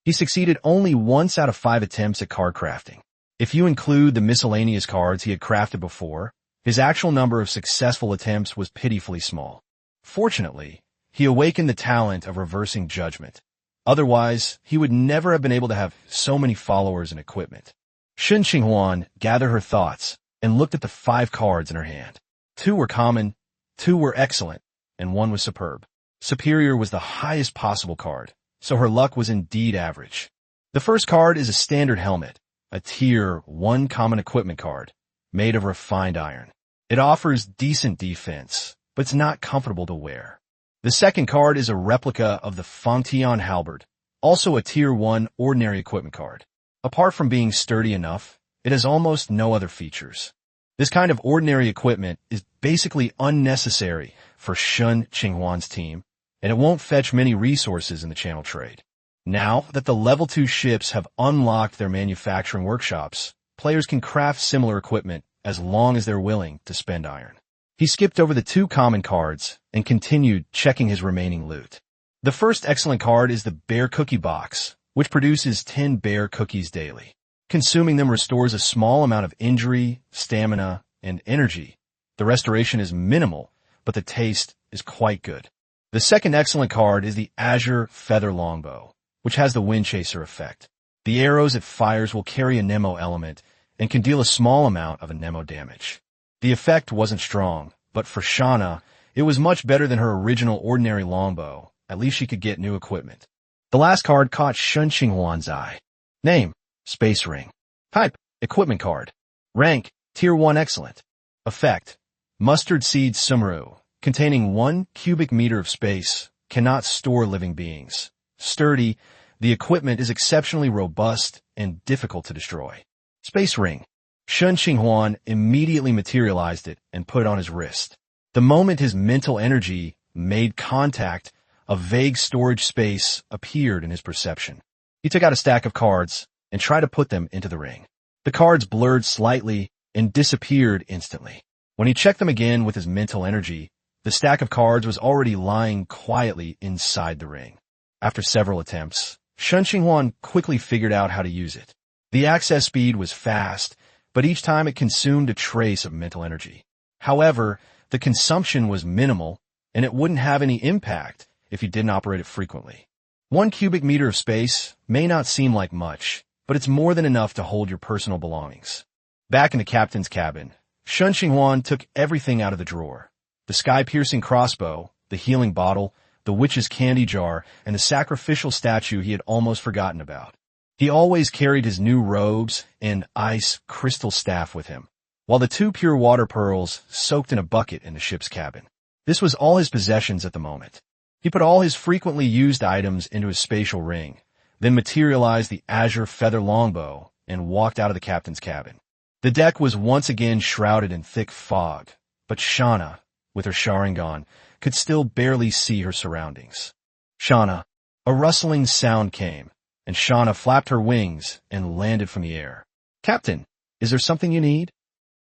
He succeeded only once out of 5 attempts at card crafting. If you include the miscellaneous cards he had crafted before, his actual number of successful attempts was pitifully small. Fortunately, he awakened the talent of reversing judgment. Otherwise, he would never have been able to have so many followers and equipment. Shen Qinghuan gathered her thoughts and looked at the 5 cards in her hand. 2 were common, 2 were excellent, and 1 was superb. Superior was the highest possible card, so her luck was indeed average. The first card is a standard helmet, a Tier 1 common equipment card, made of refined iron. It offers decent defense, but it's not comfortable to wear. The second card is a replica of the Fangtian halberd, also a Tier 1 ordinary equipment card. Apart from being sturdy enough, it has almost no other features. This kind of ordinary equipment is basically unnecessary for Shen Qinghuan's team, and it won't fetch many resources in the channel trade. Now that the Level 2 ships have unlocked their manufacturing workshops, players can craft similar equipment as long as they're willing to spend iron. He skipped over the 2 common cards and continued checking his remaining loot. The first excellent card is the Bear Cookie Box, which produces 10 bear cookies daily. Consuming them restores a small amount of injury, stamina, and energy. The restoration is minimal, but the taste is quite good. The second excellent card is the Azure Feather Longbow, which has the Wind Chaser effect. The arrows it fires will carry a Nemo element and can deal a small amount of Nemo damage. The effect wasn't strong, but for Shauna, it was much better than her original ordinary longbow. At least she could get new equipment. The last card caught Shen Qinghuan's eye. Name, Space Ring. Type, Equipment card. Rank, Tier 1 Excellent. Effect, Mustard Seed Sumru, containing 1 cubic meter of space, cannot store living beings. Sturdy, the equipment is exceptionally robust and difficult to destroy. Space Ring. Shen Qinghuan immediately materialized it and put it on his wrist. The moment his mental energy made contact, a vague storage space appeared in his perception. He took out a stack of cards and tried to put them into the ring. The cards blurred slightly and disappeared instantly. When he checked them again with his mental energy, the stack of cards was already lying quietly inside the ring. After several attempts, Shen Qinghuan quickly figured out how to use it. The access speed was fast, but each time it consumed a trace of mental energy. However, the consumption was minimal, and it wouldn't have any impact if he didn't operate it frequently. 1 cubic meter of space may not seem like much, but it's more than enough to hold your personal belongings. Back in the captain's cabin, Shen Qinghuan took everything out of the drawer. The sky-piercing crossbow, the healing bottle, the witch's candy jar, and the sacrificial statue he had almost forgotten about. He always carried his new robes and ice crystal staff with him, while the 2 pure water pearls soaked in a bucket in the ship's cabin. This was all his possessions at the moment. He put all his frequently used items into his spatial ring, then materialized the azure feather longbow and walked out of the captain's cabin. The deck was once again shrouded in thick fog, but Shauna, with her Sharingan, could still barely see her surroundings. Shauna. A rustling sound came, and Shauna flapped her wings and landed from the air. Captain, is there something you need?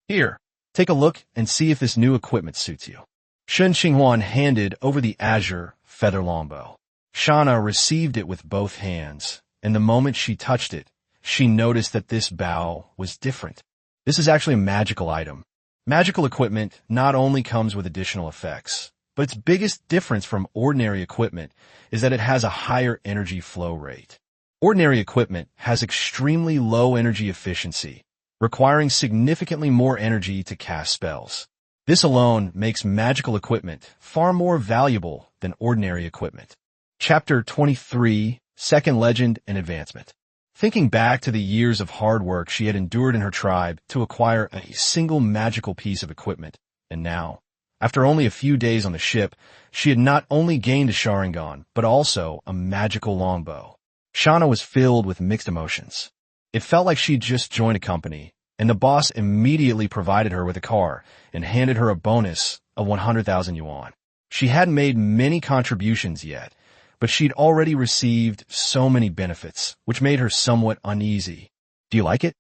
Here, take a look and see if this new equipment suits you. Shen Qinghuan handed over the azure feather longbow. Shauna received it with both hands, and the moment she touched it, she noticed that this bow was different. This is actually a magical item. Magical equipment not only comes with additional effects, but its biggest difference from ordinary equipment is that it has a higher energy flow rate. Ordinary equipment has extremely low energy efficiency, requiring significantly more energy to cast spells. This alone makes magical equipment far more valuable than ordinary equipment. Chapter 23, Second Legend and Advancement. Thinking back to the years of hard work she had endured in her tribe to acquire a single magical piece of equipment, and now, after only a few days on the ship, she had not only gained a Sharingan, but also a magical longbow. Shauna was filled with mixed emotions. It felt like she'd just joined a company, and the boss immediately provided her with a car and handed her a bonus of 100,000 yuan. She hadn't made many contributions yet, but she'd already received so many benefits, which made her somewhat uneasy. Do you like it?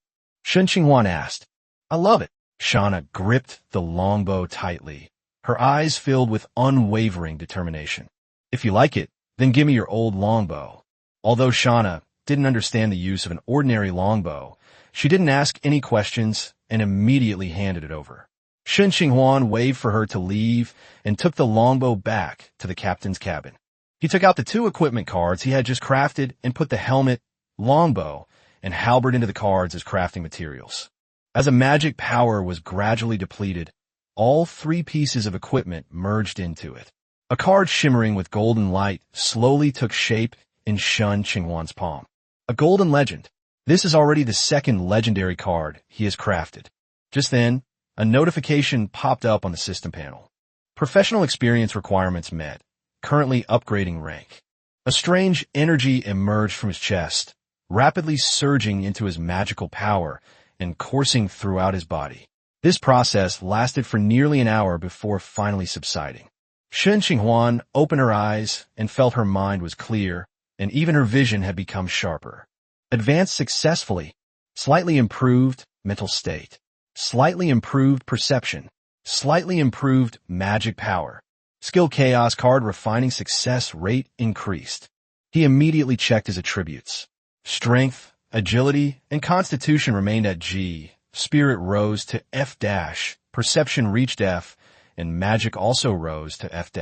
Shen Qinghuan asked. I love it. Shauna gripped the longbow tightly, her eyes filled with unwavering determination. If you like it, then give me your old longbow. Although Shauna didn't understand the use of an ordinary longbow, she didn't ask any questions and immediately handed it over. Shen Qinghuan waved for her to leave and took the longbow back to the captain's cabin. He took out the 2 equipment cards he had just crafted and put the helmet, longbow, and halberd into the cards as crafting materials. As the magic power was gradually depleted, all 3 pieces of equipment merged into it. A card shimmering with golden light slowly took shape in Shen Qinghuan's palm. A golden legend. This is already the 2nd legendary card he has crafted. Just then, a notification popped up on the system panel. Professional experience requirements met. Currently upgrading rank. A strange energy emerged from his chest, rapidly surging into his magical power and coursing throughout his body. This process lasted for nearly an hour before finally subsiding. Shen Qinghuan opened her eyes and felt her mind was clear, and even her vision had become sharper. Advanced successfully. Slightly improved mental state. Slightly improved perception. Slightly improved magic power. Skill Chaos card refining success rate increased. He immediately checked his attributes. Strength, agility, and constitution remained at G. Spirit rose to F-. Perception reached F, and magic also rose to F-.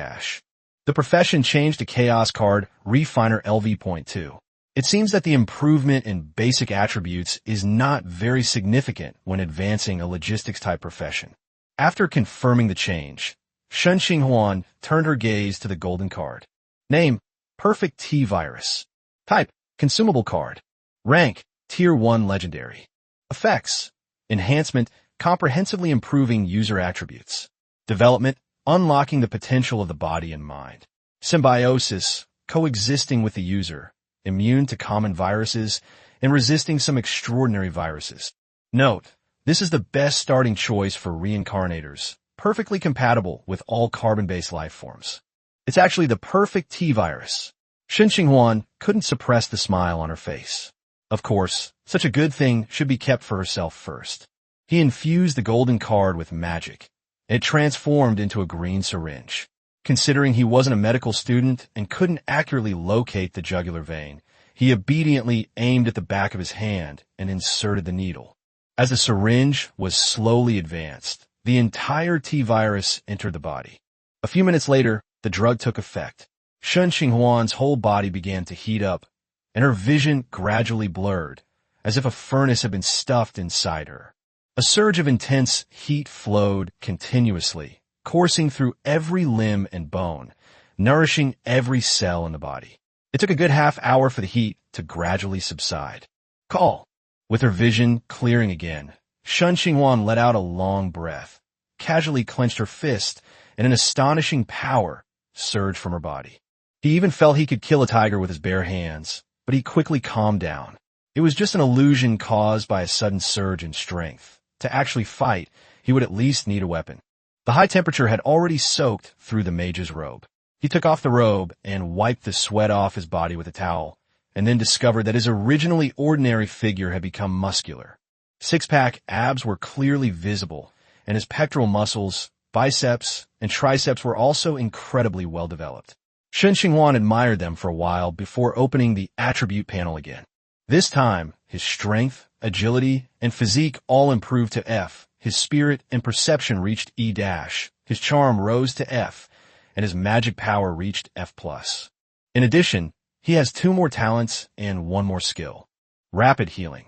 The profession changed to Chaos card Refiner LV.2. It seems that the improvement in basic attributes is not very significant when advancing a logistics-type profession. After confirming the change, Shen Qinghuan turned her gaze to the golden card. Name, Perfect T-Virus. Type, Consumable card. Rank, Tier 1 Legendary. Effects, Enhancement, comprehensively improving user attributes. Development, unlocking the potential of the body and mind. Symbiosis, coexisting with the user, immune to common viruses, and resisting some extraordinary viruses. Note, this is the best starting choice for reincarnators. Perfectly compatible with all carbon-based life forms. It's actually the perfect T-virus. Shen Qinghuan couldn't suppress the smile on her face. Of course, such a good thing should be kept for herself first. He infused the golden card with magic. It transformed into a green syringe. Considering he wasn't a medical student and couldn't accurately locate the jugular vein, he obediently aimed at the back of his hand and inserted the needle. As the syringe was slowly advanced, the entire T-virus entered the body. A few minutes later, the drug took effect. Shen Qinghuan's whole body began to heat up, and her vision gradually blurred, as if a furnace had been stuffed inside her. A surge of intense heat flowed continuously, coursing through every limb and bone, nourishing every cell in the body. It took a good half-hour for the heat to gradually subside. Call! With her vision clearing again, Shen Qinghuan let out a long breath, casually clenched her fist, and an astonishing power surged from her body. He even felt he could kill a tiger with his bare hands, but he quickly calmed down. It was just an illusion caused by a sudden surge in strength. To actually fight, he would at least need a weapon. The high temperature had already soaked through the mage's robe. He took off the robe and wiped the sweat off his body with a towel, and then discovered that his originally ordinary figure had become muscular. Six-pack abs were clearly visible, and his pectoral muscles, biceps, and triceps were also incredibly well developed. Shen Qinghuan admired them for a while before opening the attribute panel again. This time, his strength, agility, and physique all improved to F, his spirit and perception reached E-, his charm rose to F, and his magic power reached F+. In addition, he has 2 more talents and 1 more skill. Rapid healing.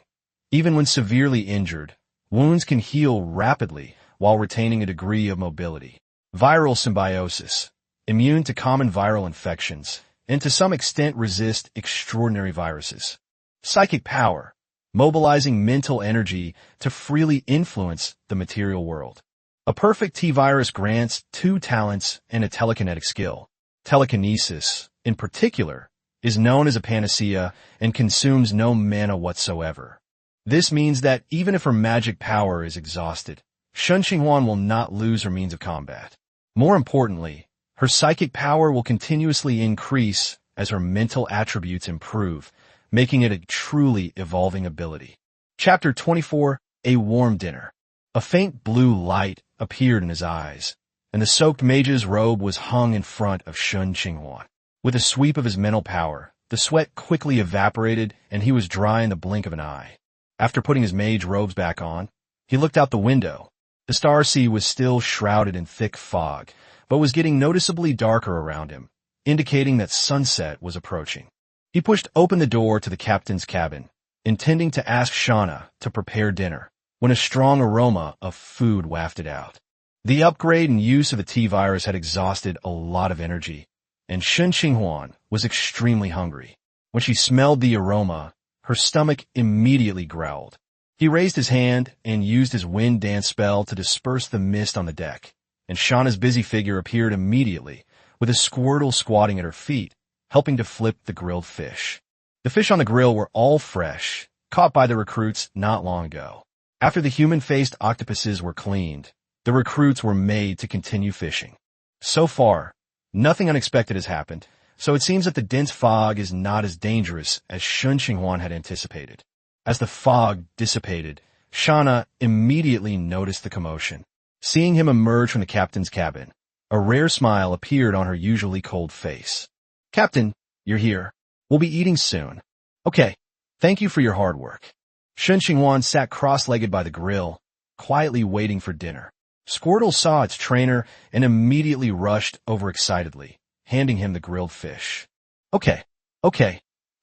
Even when severely injured, wounds can heal rapidly while retaining a degree of mobility. Viral symbiosis. Immune to common viral infections, and to some extent resist extraordinary viruses. Psychic power. Mobilizing mental energy to freely influence the material world. A perfect T-virus grants 2 talents and a telekinetic skill. Telekinesis, in particular, is known as a panacea and consumes no mana whatsoever. This means that even if her magic power is exhausted, Shen Qinghuan will not lose her means of combat. More importantly, her psychic power will continuously increase as her mental attributes improve, making it a truly evolving ability. Chapter 24, A Warm Dinner. A faint blue light appeared in his eyes, and the soaked mage's robe was hung in front of Shen Qinghuan. With a sweep of his mental power, the sweat quickly evaporated, and he was dry in the blink of an eye. After putting his mage robes back on, he looked out the window. The star sea was still shrouded in thick fog, but was getting noticeably darker around him, indicating that sunset was approaching. He pushed open the door to the captain's cabin, intending to ask Shauna to prepare dinner, when a strong aroma of food wafted out. The upgrade and use of the T-virus had exhausted a lot of energy, and Shen Qinghuan was extremely hungry. When she smelled the aroma, her stomach immediately growled. He raised his hand and used his wind dance spell to disperse the mist on the deck, and Shauna's busy figure appeared immediately, with a Squirtle squatting at her feet, helping to flip the grilled fish. The fish on the grill were all fresh, caught by the recruits not long ago. After the human-faced octopuses were cleaned, the recruits were made to continue fishing. So far, nothing unexpected has happened, so it seems that the dense fog is not as dangerous as Shen Qinghuan had anticipated. As the fog dissipated, Shauna immediately noticed the commotion. Seeing him emerge from the captain's cabin, a rare smile appeared on her usually cold face. "Captain, you're here. We'll be eating soon." "Okay, thank you for your hard work." Shen Qinghuan sat cross-legged by the grill, quietly waiting for dinner. Squirtle saw its trainer and immediately rushed over excitedly, handing him the grilled fish. Okay,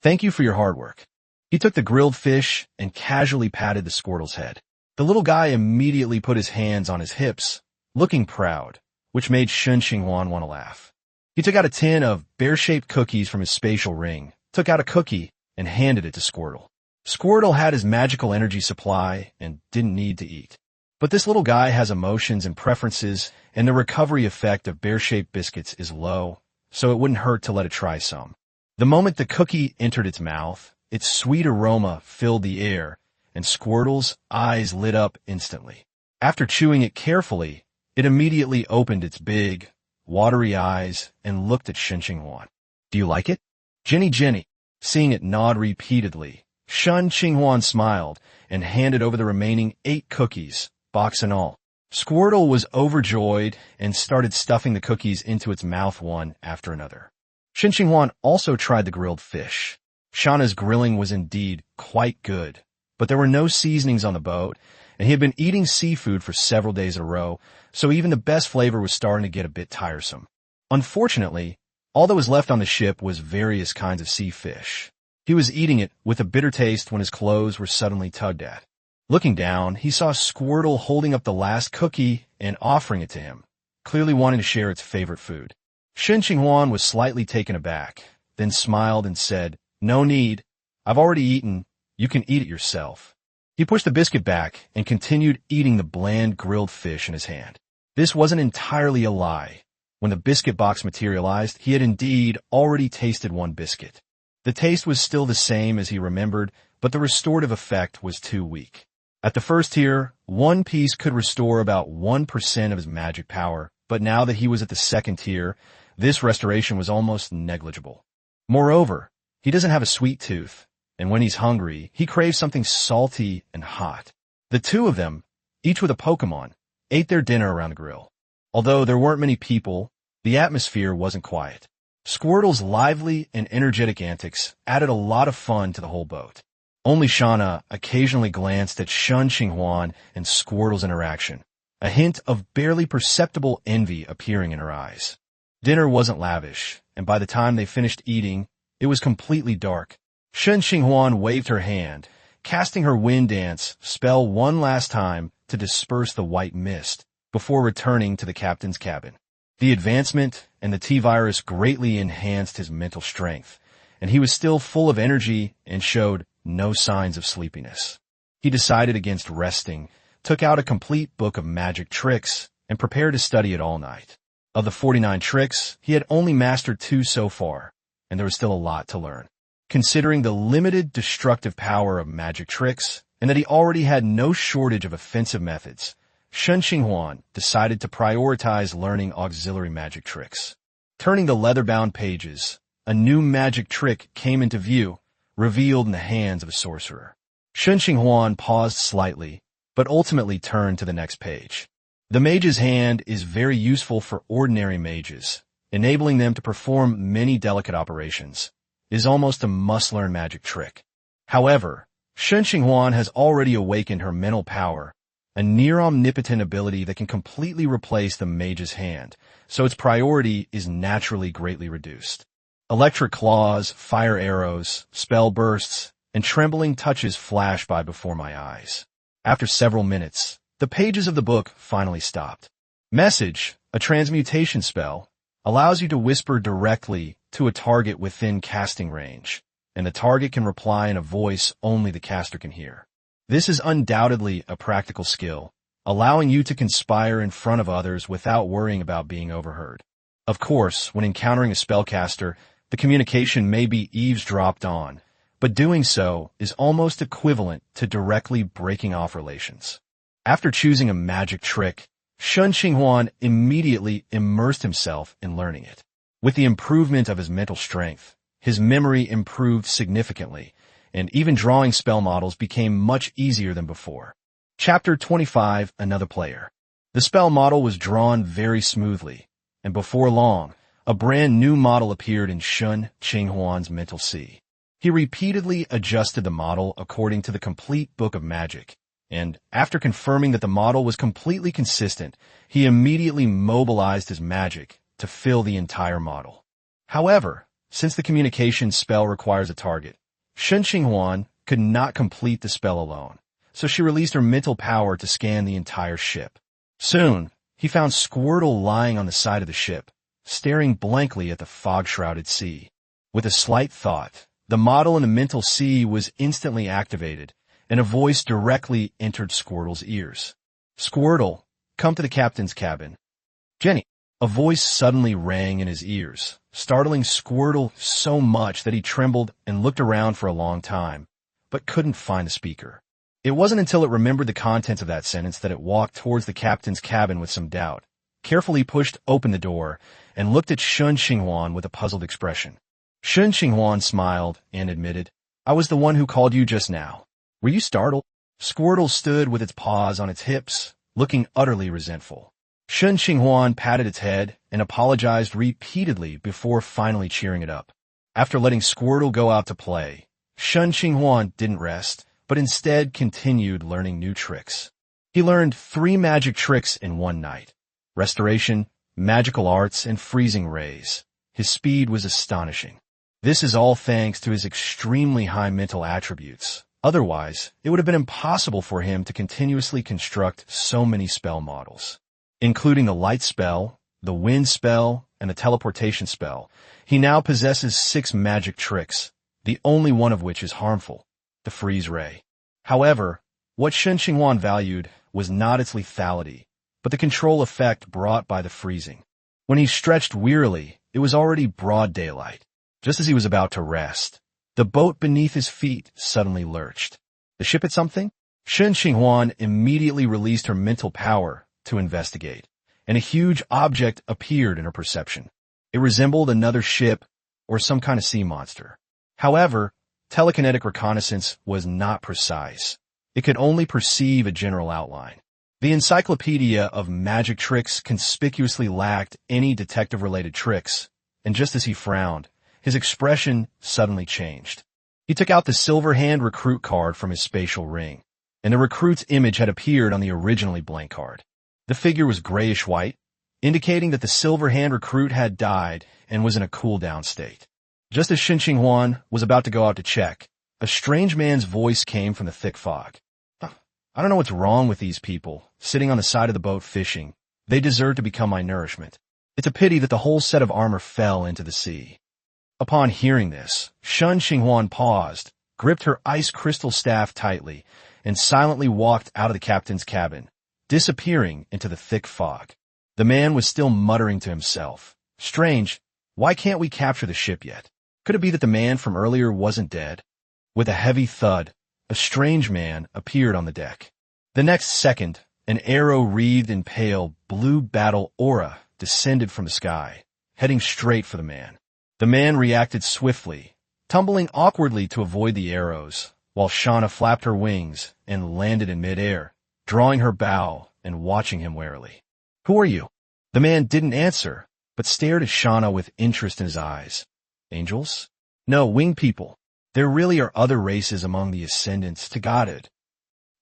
thank you for your hard work." He took the grilled fish and casually patted the Squirtle's head. The little guy immediately put his hands on his hips, looking proud, which made Shen Qinghuan want to laugh. He took out a tin of bear-shaped cookies from his spatial ring, took out a cookie, and handed it to Squirtle. Squirtle had his magical energy supply and didn't need to eat. But this little guy has emotions and preferences, and the recovery effect of bear-shaped biscuits is low, so it wouldn't hurt to let it try some. The moment the cookie entered its mouth, its sweet aroma filled the air, and Squirtle's eyes lit up instantly. After chewing it carefully, it immediately opened its big, watery eyes and looked at Shen Qinghuan. "Do you like it?" Jenny. Seeing it nod repeatedly, Shen Qinghuan smiled and handed over the remaining 8 cookies, box and all. Squirtle was overjoyed and started stuffing the cookies into its mouth one after another. Shen Qinghuan also tried the grilled fish. Shauna's grilling was indeed quite good, but there were no seasonings on the boat, and he had been eating seafood for several days in a row, so even the best flavor was starting to get a bit tiresome. Unfortunately, All that was left on the ship was various kinds of sea fish. He was eating it with a bitter taste when his clothes were suddenly tugged at. Looking down, he saw Squirtle holding up the last cookie and offering it to him, clearly wanting to share its favorite food. Shen Qinghuan was slightly taken aback, then smiled and said, "No need. I've already eaten. You can eat it yourself." He pushed the biscuit back and continued eating the bland grilled fish in his hand. This wasn't entirely a lie. When the biscuit box materialized, he had indeed already tasted one biscuit. The taste was still the same as he remembered, but the restorative effect was too weak. At the first tier, one piece could restore about 1% of his magic power, but now that he was at the second tier, this restoration was almost negligible. Moreover, he doesn't have a sweet tooth, and when he's hungry, he craves something salty and hot. The two of them, each with a Pokemon, ate their dinner around the grill. Although there weren't many people, the atmosphere wasn't quiet. Squirtle's lively and energetic antics added a lot of fun to the whole boat. Only Shauna occasionally glanced at Shen Qinghuan and Squirtle's interaction, a hint of barely perceptible envy appearing in her eyes. Dinner wasn't lavish, and by the time they finished eating, it was completely dark. Shen Qinghuan waved her hand, casting her wind dance spell one last time to disperse the white mist, before returning to the captain's cabin. The advancement and the T-virus greatly enhanced his mental strength, and he was still full of energy and showed no signs of sleepiness. He decided against resting, took out a complete book of magic tricks, and prepared to study it all night. Of the 49 tricks, he had only mastered 2 so far, and there was still a lot to learn. Considering the limited destructive power of magic tricks, and that he already had no shortage of offensive methods, Shen Qinghuan decided to prioritize learning auxiliary magic tricks. Turning the leather-bound pages, a new magic trick came into view, revealed in the hands of a sorcerer. Shen Qinghuan paused slightly, but ultimately turned to the next page. The mage's hand is very useful for ordinary mages, enabling them to perform many delicate operations. It is almost a must-learn magic trick. However, Shen Qinghuan has already awakened her mental power, a near-omnipotent ability that can completely replace the mage's hand, so its priority is naturally greatly reduced. Electric claws, fire arrows, spell bursts, and trembling touches flash by before my eyes. After several minutes, the pages of the book finally stopped. Message, a transmutation spell, allows you to whisper directly to a target within casting range, and the target can reply in a voice only the caster can hear. This is undoubtedly a practical skill, allowing you to conspire in front of others without worrying about being overheard. Of course, when encountering a spellcaster, the communication may be eavesdropped on, but doing so is almost equivalent to directly breaking off relations. After choosing a magic trick, Shen Qinghuan immediately immersed himself in learning it. With the improvement of his mental strength, his memory improved significantly, and even drawing spell models became much easier than before. Chapter 25, Another Player. The spell model was drawn very smoothly, and before long, a brand new model appeared in Shen Qinghuan's mental sea. He repeatedly adjusted the model according to the complete book of magic, and after confirming that the model was completely consistent, he immediately mobilized his magic to fill the entire model. However, since the communication spell requires a target, Shen Qinghuan could not complete the spell alone, so she released her mental power to scan the entire ship. Soon, he found Squirtle lying on the side of the ship, staring blankly at the fog-shrouded sea. With a slight thought, the model in the mental sea was instantly activated, and a voice directly entered Squirtle's ears. "Squirtle, come to the captain's cabin." "Jenny." A voice suddenly rang in his ears, startling Squirtle so much that he trembled and looked around for a long time, but couldn't find the speaker. It wasn't until it remembered the contents of that sentence that it walked towards the captain's cabin with some doubt, carefully pushed open the door, and looked at Shen Qinghuan with a puzzled expression. Shen Qinghuan smiled and admitted, "I was the one who called you just now. Were you startled?" Squirtle stood with its paws on its hips, looking utterly resentful. Shen Qinghuan patted its head and apologized repeatedly before finally cheering it up. After letting Squirtle go out to play, Shen Qinghuan didn't rest, but instead continued learning new tricks. He learned 3 magic tricks in one night: restoration, magical arts, and freezing rays. his speed was astonishing. This is all thanks to his extremely high mental attributes. Otherwise, it would have been impossible for him to continuously construct so many spell models. Including the light spell, the wind spell, and the teleportation spell, he now possesses 6 magic tricks, the only one of which is harmful, the freeze ray. However, what Shen Qinghuan valued was not its lethality, but the control effect brought by the freezing. When he stretched wearily, it was already broad daylight. Just as he was about to rest, the boat beneath his feet suddenly lurched. The ship hit something? Shen Qinghuan immediately released her mental power to investigate, and a huge object appeared in her perception. It resembled another ship or some kind of sea monster. However, telekinetic reconnaissance was not precise. It could only perceive a general outline. The encyclopedia of magic tricks conspicuously lacked any detective-related tricks, and just as he frowned, his expression suddenly changed. He took out the silver hand recruit card from his spatial ring, and the recruit's image had appeared on the originally blank card. The figure was grayish-white, indicating that the silver hand recruit had died and was in a cool-down state. Just as Shen Qinghuan was about to go out to check, a strange man's voice came from the thick fog. I don't know what's wrong with these people, sitting on the side of the boat fishing. They deserve to become my nourishment. It's a pity that the whole set of armor fell into the sea. Upon hearing this, Shen Qinghuan paused, gripped her ice crystal staff tightly, and silently walked out of the captain's cabin, disappearing into the thick fog. The man was still muttering to himself. Strange, why can't we capture the ship yet? Could it be that the man from earlier wasn't dead? With a heavy thud, a strange man appeared on the deck. The next second, an arrow wreathed in pale blue battle aura descended from the sky, heading straight for the man. The man reacted swiftly, tumbling awkwardly to avoid the arrows, while Shauna flapped her wings and landed in midair, drawing her bow and watching him warily. Who are you? The man didn't answer, but stared at Shauna with interest in his eyes. Angels? No, winged people. There really are other races among the ascendants to Godhood.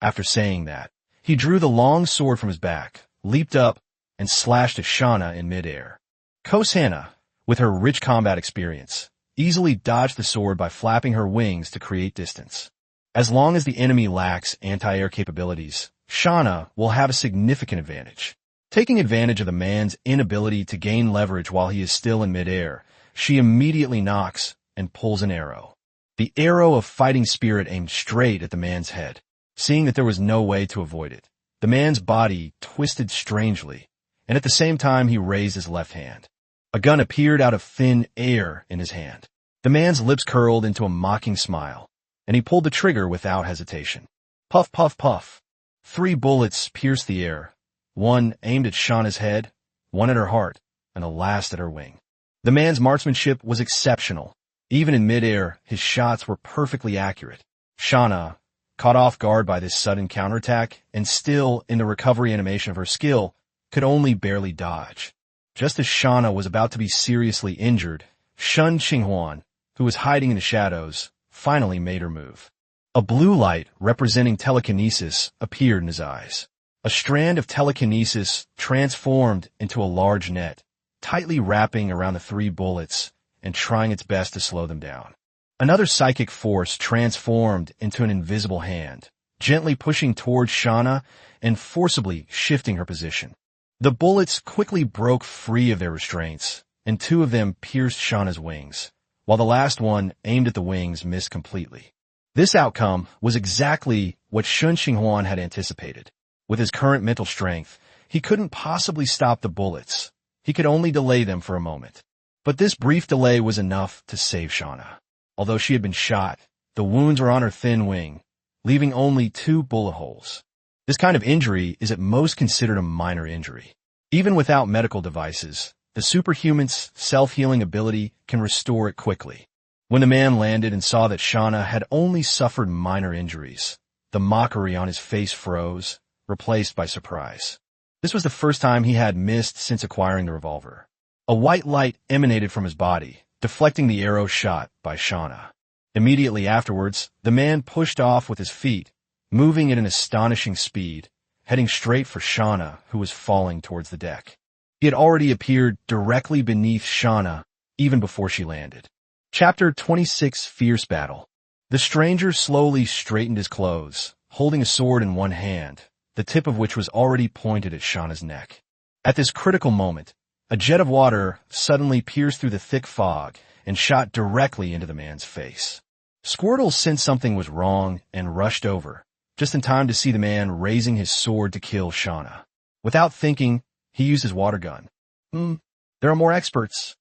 After saying that, he drew the long sword from his back, leaped up, and slashed at Shauna in midair. Kosana, with her rich combat experience, easily dodged the sword by flapping her wings to create distance. As long as the enemy lacks anti-air capabilities, Shauna will have a significant advantage. Taking advantage of the man's inability to gain leverage while he is still in midair, she immediately nocks and pulls an arrow. The arrow of fighting spirit aimed straight at the man's head. Seeing that there was no way to avoid it, the man's body twisted strangely, and at the same time he raised his left hand. A gun appeared out of thin air in his hand. The man's lips curled into a mocking smile, and he pulled the trigger without hesitation. Puff, puff, puff. 3 bullets pierced the air, one aimed at Shauna's head, one at her heart, and the last at her wing. The man's marksmanship was exceptional. Even in midair, his shots were perfectly accurate. Shauna, caught off guard by this sudden counterattack, and still in the recovery animation of her skill, could only barely dodge. Just as Shauna was about to be seriously injured, Shen Qinghuan, who was hiding in the shadows, finally made her move. A blue light representing telekinesis appeared in his eyes. A strand of telekinesis transformed into a large net, tightly wrapping around the 3 bullets and trying its best to slow them down. Another psychic force transformed into an invisible hand, gently pushing towards Shauna and forcibly shifting her position. The bullets quickly broke free of their restraints, and 2 of them pierced Shauna's wings, while the last one aimed at the wings missed completely. This outcome was exactly what Shen Qinghuan had anticipated. With his current mental strength, he couldn't possibly stop the bullets. He could only delay them for a moment. But this brief delay was enough to save Shauna. Although she had been shot, the wounds were on her thin wing, leaving only 2 bullet holes. This kind of injury is at most considered a minor injury. Even without medical devices, the superhuman's self-healing ability can restore it quickly. When the man landed and saw that Shauna had only suffered minor injuries, the mockery on his face froze, replaced by surprise. This was the first time he had missed since acquiring the revolver. A white light emanated from his body, deflecting the arrow shot by Shauna. Immediately afterwards, the man pushed off with his feet, moving at an astonishing speed, heading straight for Shauna, who was falling towards the deck. He had already appeared directly beneath Shauna even before she landed. Chapter 26, Fierce Battle. The stranger slowly straightened his clothes, holding a sword in one hand, the tip of which was already pointed at Shauna's neck. At this critical moment, a jet of water suddenly pierced through the thick fog and shot directly into the man's face. Squirtle sensed something was wrong and rushed over, just in time to see the man raising his sword to kill Shauna. Without thinking, he used his water gun. There are more experts.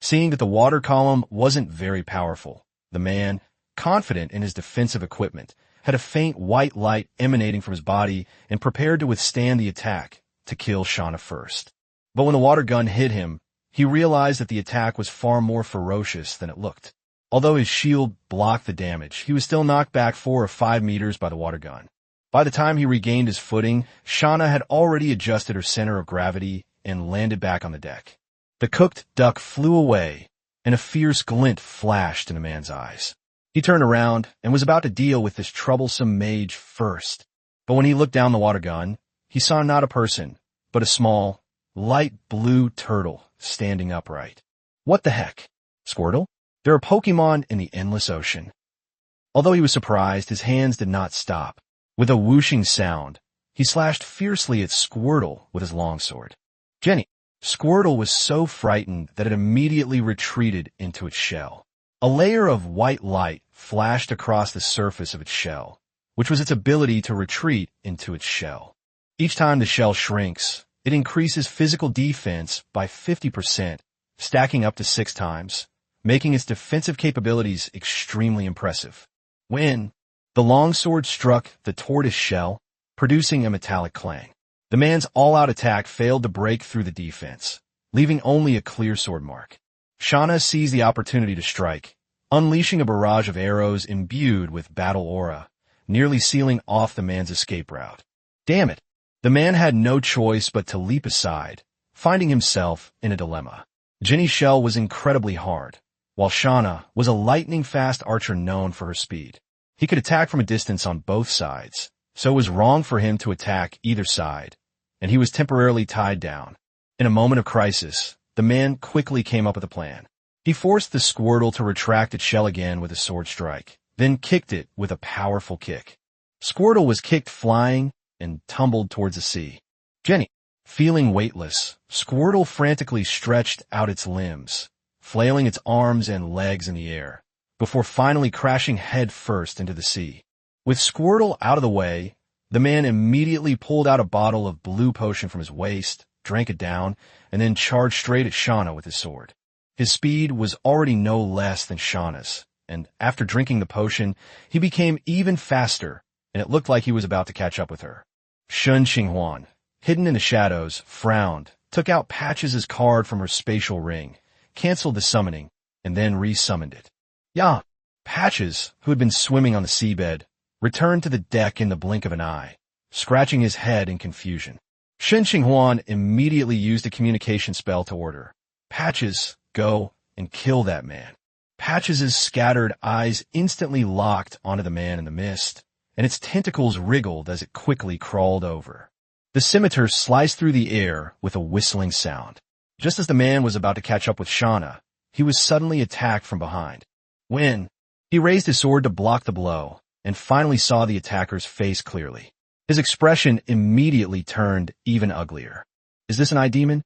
Seeing that the water column wasn't very powerful, the man, confident in his defensive equipment, had a faint white light emanating from his body and prepared to withstand the attack to kill Shauna first. But when the water gun hit him, he realized that the attack was far more ferocious than it looked. Although his shield blocked the damage, he was still knocked back 4 or 5 meters by the water gun. By the time he regained his footing, Shauna had already adjusted her center of gravity and landed back on the deck. The cooked duck flew away, and a fierce glint flashed in the man's eyes. He turned around and was about to deal with this troublesome mage first. But when he looked down the water gun, he saw not a person, but a small, light blue turtle standing upright. What the heck? Squirtle? There are Pokemon in the endless ocean. Although he was surprised, his hands did not stop. With a whooshing sound, he slashed fiercely at Squirtle with his longsword. Jenny. Squirtle was so frightened that it immediately retreated into its shell. A layer of white light flashed across the surface of its shell, which was its ability to retreat into its shell. Each time the shell shrinks, it increases physical defense by 50%, stacking up to 6 times, making its defensive capabilities extremely impressive. When the longsword struck the tortoise shell, producing a metallic clang, the man's all-out attack failed to break through the defense, leaving only a clear sword mark. Shauna seized the opportunity to strike, unleashing a barrage of arrows imbued with battle aura, nearly sealing off the man's escape route. Damn it! The man had no choice but to leap aside, finding himself in a dilemma. Jenny's shell was incredibly hard, while Shauna was a lightning-fast archer known for her speed. He could attack from a distance on both sides, so it was wrong for him to attack either side, and he was temporarily tied down. In a moment of crisis, the man quickly came up with a plan. He forced the Squirtle to retract its shell again with a sword strike, then kicked it with a powerful kick. Squirtle was kicked flying and tumbled towards the sea. Jenny, feeling weightless, Squirtle frantically stretched out its limbs, flailing its arms and legs in the air, before finally crashing head first into the sea. With Squirtle out of the way, the man immediately pulled out a bottle of blue potion from his waist, drank it down, and then charged straight at Shauna with his sword. His speed was already no less than Shauna's, and after drinking the potion, he became even faster, and it looked like he was about to catch up with her. Shen Qinghuan, hidden in the shadows, frowned, took out Patches' card from her spatial ring, canceled the summoning, and then re-summoned it. Yeah, Patches, who had been swimming on the seabed, returned to the deck in the blink of an eye, scratching his head in confusion. Shen Qinghuan immediately used a communication spell to order, Patches, go and kill that man. Patches' scattered eyes instantly locked onto the man in the mist, and its tentacles wriggled as it quickly crawled over. The scimitar sliced through the air with a whistling sound. Just as the man was about to catch up with Shauna, he was suddenly attacked from behind. When he raised his sword to block the blow, and finally saw the attacker's face clearly, his expression immediately turned even uglier. Is this an eye demon?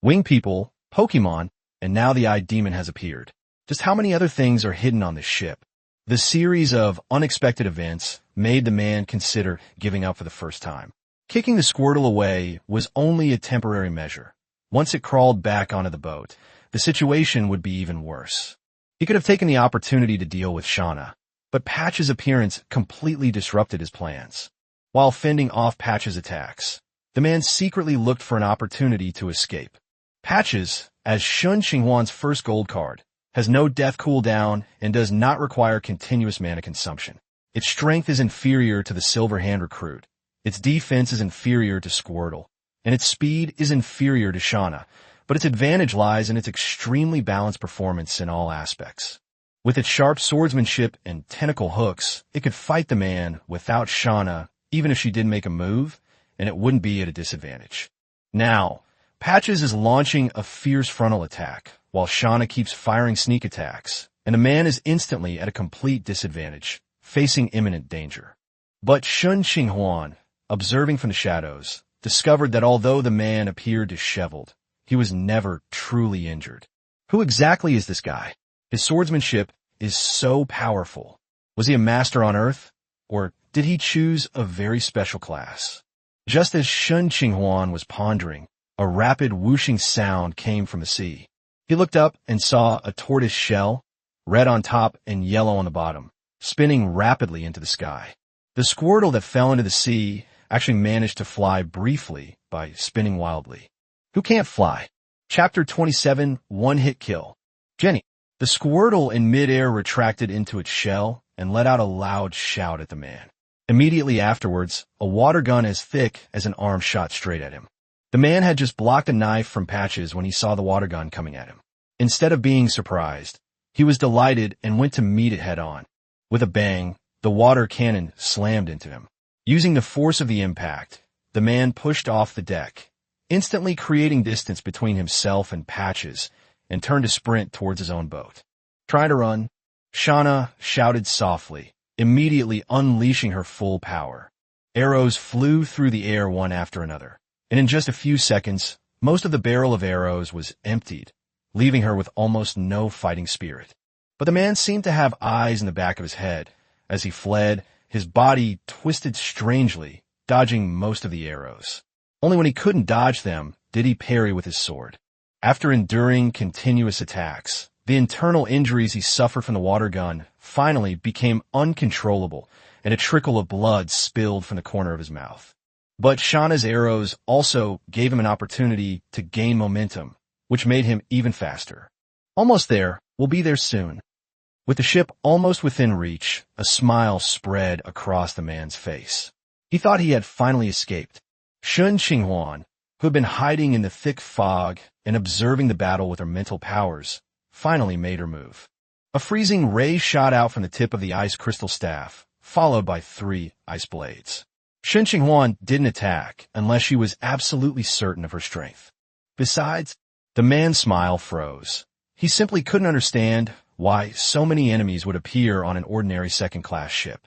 Wing people, Pokemon, and now the eye demon has appeared. Just how many other things are hidden on this ship? The series of unexpected events made the man consider giving up for the first time. Kicking the Squirtle away was only a temporary measure. Once it crawled back onto the boat, the situation would be even worse. He could have taken the opportunity to deal with Shauna, but Patch's appearance completely disrupted his plans. While fending off Patch's attacks, the man secretly looked for an opportunity to escape. Patches, as Shen Qinghuan's first gold card, has no death cooldown and does not require continuous mana consumption. Its strength is inferior to the Silver Hand recruit, its defense is inferior to Squirtle, and its speed is inferior to Shauna, but its advantage lies in its extremely balanced performance in all aspects. With its sharp swordsmanship and tentacle hooks, it could fight the man without Shauna, even if she did make a move, and it wouldn't be at a disadvantage. Now, Patches is launching a fierce frontal attack, while Shauna keeps firing sneak attacks, and the man is instantly at a complete disadvantage, facing imminent danger. But Shen Qinghuan, observing from the shadows, discovered that although the man appeared disheveled, he was never truly injured. Who exactly is this guy? His swordsmanship is so powerful. Was he a master on Earth? Or did he choose a very special class? Just as Shen Qinghuan was pondering, a rapid whooshing sound came from the sea. He looked up and saw a tortoise shell, red on top and yellow on the bottom, spinning rapidly into the sky. The squirtle that fell into the sea actually managed to fly briefly by spinning wildly. Who can't fly? Chapter 27, One-Hit Kill. Jenny. The squirtle in midair retracted into its shell and let out a loud shout at the man. Immediately afterwards, a water gun as thick as an arm shot straight at him. The man had just blocked a knife from Patches when he saw the water gun coming at him. Instead of being surprised, he was delighted and went to meet it head-on. With a bang, the water cannon slammed into him. Using the force of the impact, the man pushed off the deck, instantly creating distance between himself and Patches, and turned to sprint towards his own boat. Try to run, Shauna shouted softly, immediately unleashing her full power. Arrows flew through the air one after another, and in just a few seconds, most of the barrel of arrows was emptied, leaving her with almost no fighting spirit. But the man seemed to have eyes in the back of his head. As he fled, his body twisted strangely, dodging most of the arrows. Only when he couldn't dodge them did he parry with his sword. After enduring continuous attacks, the internal injuries he suffered from the water gun finally became uncontrollable, and a trickle of blood spilled from the corner of his mouth. But Shauna's arrows also gave him an opportunity to gain momentum, which made him even faster. Almost there, we'll be there soon. With the ship almost within reach, a smile spread across the man's face. He thought he had finally escaped. Shen Qinghuan, who had been hiding in the thick fog and observing the battle with her mental powers, finally made her move. A freezing ray shot out from the tip of the ice crystal staff, followed by 3 ice blades. Shen Qinghuan didn't attack unless she was absolutely certain of her strength. Besides, the man's smile froze. He simply couldn't understand why so many enemies would appear on an ordinary second-class ship.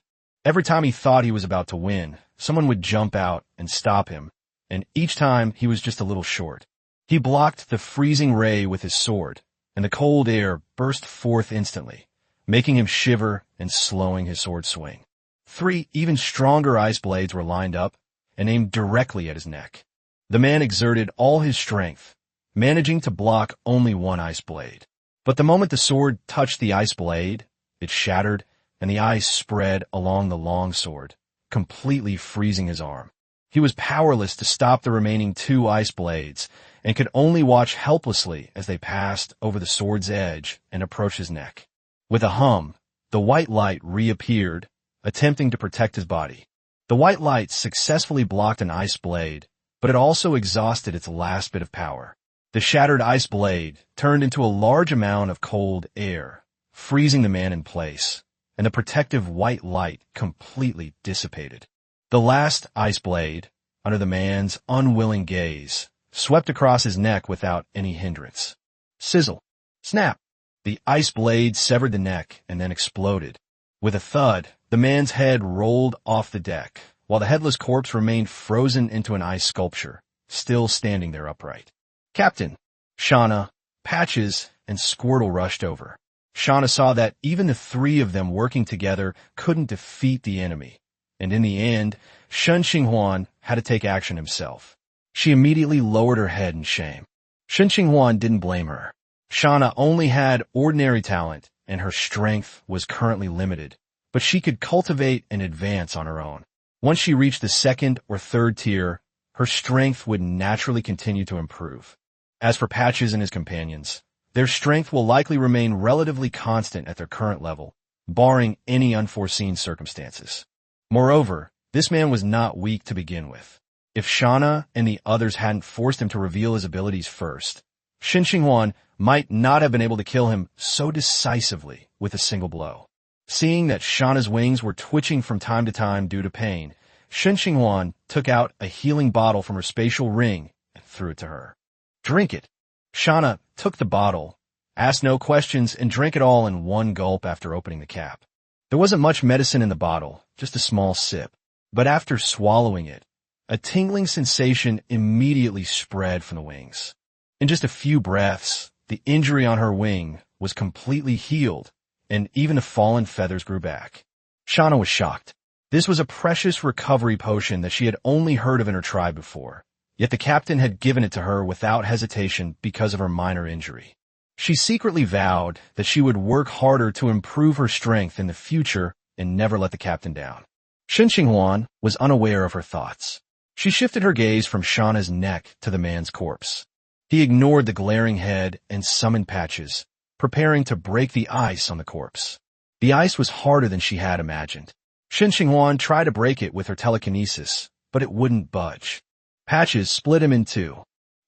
Every time he thought he was about to win, someone would jump out and stop him, and each time he was just a little short. He blocked the freezing ray with his sword, and the cold air burst forth instantly, making him shiver and slowing his sword swing. 3 even stronger ice blades were lined up and aimed directly at his neck. The man exerted all his strength, managing to block only 1 ice blade. But the moment the sword touched the ice blade, it shattered, and the ice spread along the long sword, completely freezing his arm. He was powerless to stop the remaining 2 ice blades, and could only watch helplessly as they passed over the sword's edge and approached his neck. With a hum, the white light reappeared, attempting to protect his body. The white light successfully blocked an ice blade, but it also exhausted its last bit of power. The shattered ice blade turned into a large amount of cold air, freezing the man in place, and the protective white light completely dissipated. The last ice blade, under the man's unwilling gaze, swept across his neck without any hindrance. Sizzle. Snap. The ice blade severed the neck and then exploded. With a thud, the man's head rolled off the deck, while the headless corpse remained frozen into an ice sculpture, still standing there upright. Captain. Shauna, Patches, and Squirtle rushed over. Shauna saw that even the 3 of them working together couldn't defeat the enemy, and in the end, Shen Qinghuan had to take action himself. She immediately lowered her head in shame. Shen Qinghuan didn't blame her. Shauna only had ordinary talent, and her strength was currently limited, but she could cultivate and advance on her own. Once she reached the 2nd or 3rd tier, her strength would naturally continue to improve. As for Patches and his companions, their strength will likely remain relatively constant at their current level, barring any unforeseen circumstances. Moreover, this man was not weak to begin with. If Shauna and the others hadn't forced him to reveal his abilities first, Shen Qinghuan might not have been able to kill him so decisively with a single blow. Seeing that Shauna's wings were twitching from time to time due to pain, Shen Qinghuan took out a healing bottle from her spatial ring and threw it to her. Drink it. Shauna took the bottle ask no questions, and drink it all in one gulp after opening the cap. There wasn't much medicine in the bottle, just a small sip. But after swallowing it, a tingling sensation immediately spread from the wings. In just a few breaths, the injury on her wing was completely healed, and even the fallen feathers grew back. Shauna was shocked. This was a precious recovery potion that she had only heard of in her tribe before, yet the captain had given it to her without hesitation because of her minor injury. She secretly vowed that she would work harder to improve her strength in the future and never let the captain down. Shen Qinghuan was unaware of her thoughts. She shifted her gaze from Shauna's neck to the man's corpse. He ignored the glaring head and summoned Patches, preparing to break the ice on the corpse. The ice was harder than she had imagined. Shen Qinghuan tried to break it with her telekinesis, but it wouldn't budge. Patches split him in two.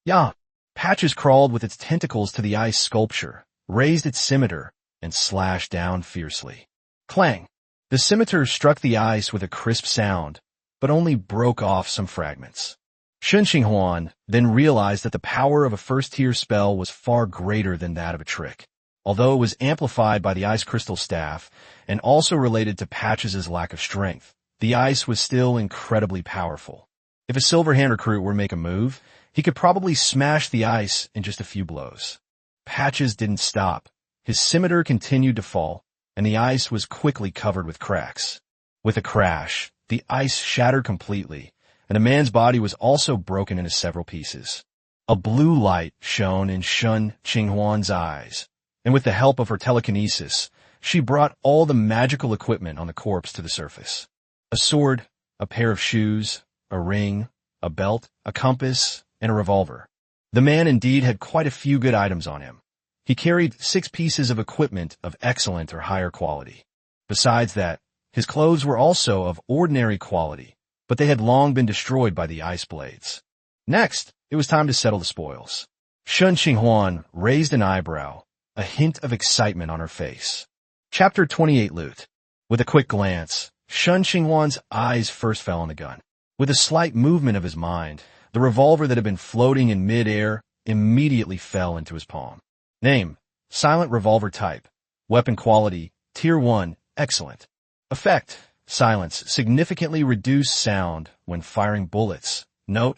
Yeah. Patches crawled with its tentacles to the ice sculpture, raised its scimitar, and slashed down fiercely. Clang! The scimitar struck the ice with a crisp sound, but only broke off some fragments. Shen Qinghuan then realized that the power of a first-tier spell was far greater than that of a trick. Although it was amplified by the ice crystal staff and also related to Patches' lack of strength, the ice was still incredibly powerful. If a Silver Hand recruit were to make a move, he could probably smash the ice in just a few blows. Patches didn't stop. His scimitar continued to fall, and the ice was quickly covered with cracks. With a crash, the ice shattered completely, and the man's body was also broken into several pieces. A blue light shone in Shen Qinghuan's eyes, and with the help of her telekinesis, she brought all the magical equipment on the corpse to the surface. A sword, a pair of shoes, a ring, a belt, a compass, and a revolver. The man indeed had quite a few good items on him. He carried 6 pieces of equipment of excellent or higher quality. Besides that, his clothes were also of ordinary quality, but they had long been destroyed by the ice blades. Next, it was time to settle the spoils. Shen Qinghuan raised an eyebrow, a hint of excitement on her face. Chapter 28 Loot. With a quick glance, Shen Qinghuan's eyes first fell on the gun. With a slight movement of his mind, the revolver that had been floating in mid-air immediately fell into his palm. Name: Silent Revolver Type. Weapon Quality: Tier 1, Excellent. Effect: Silence, significantly reduced sound when firing bullets. Note: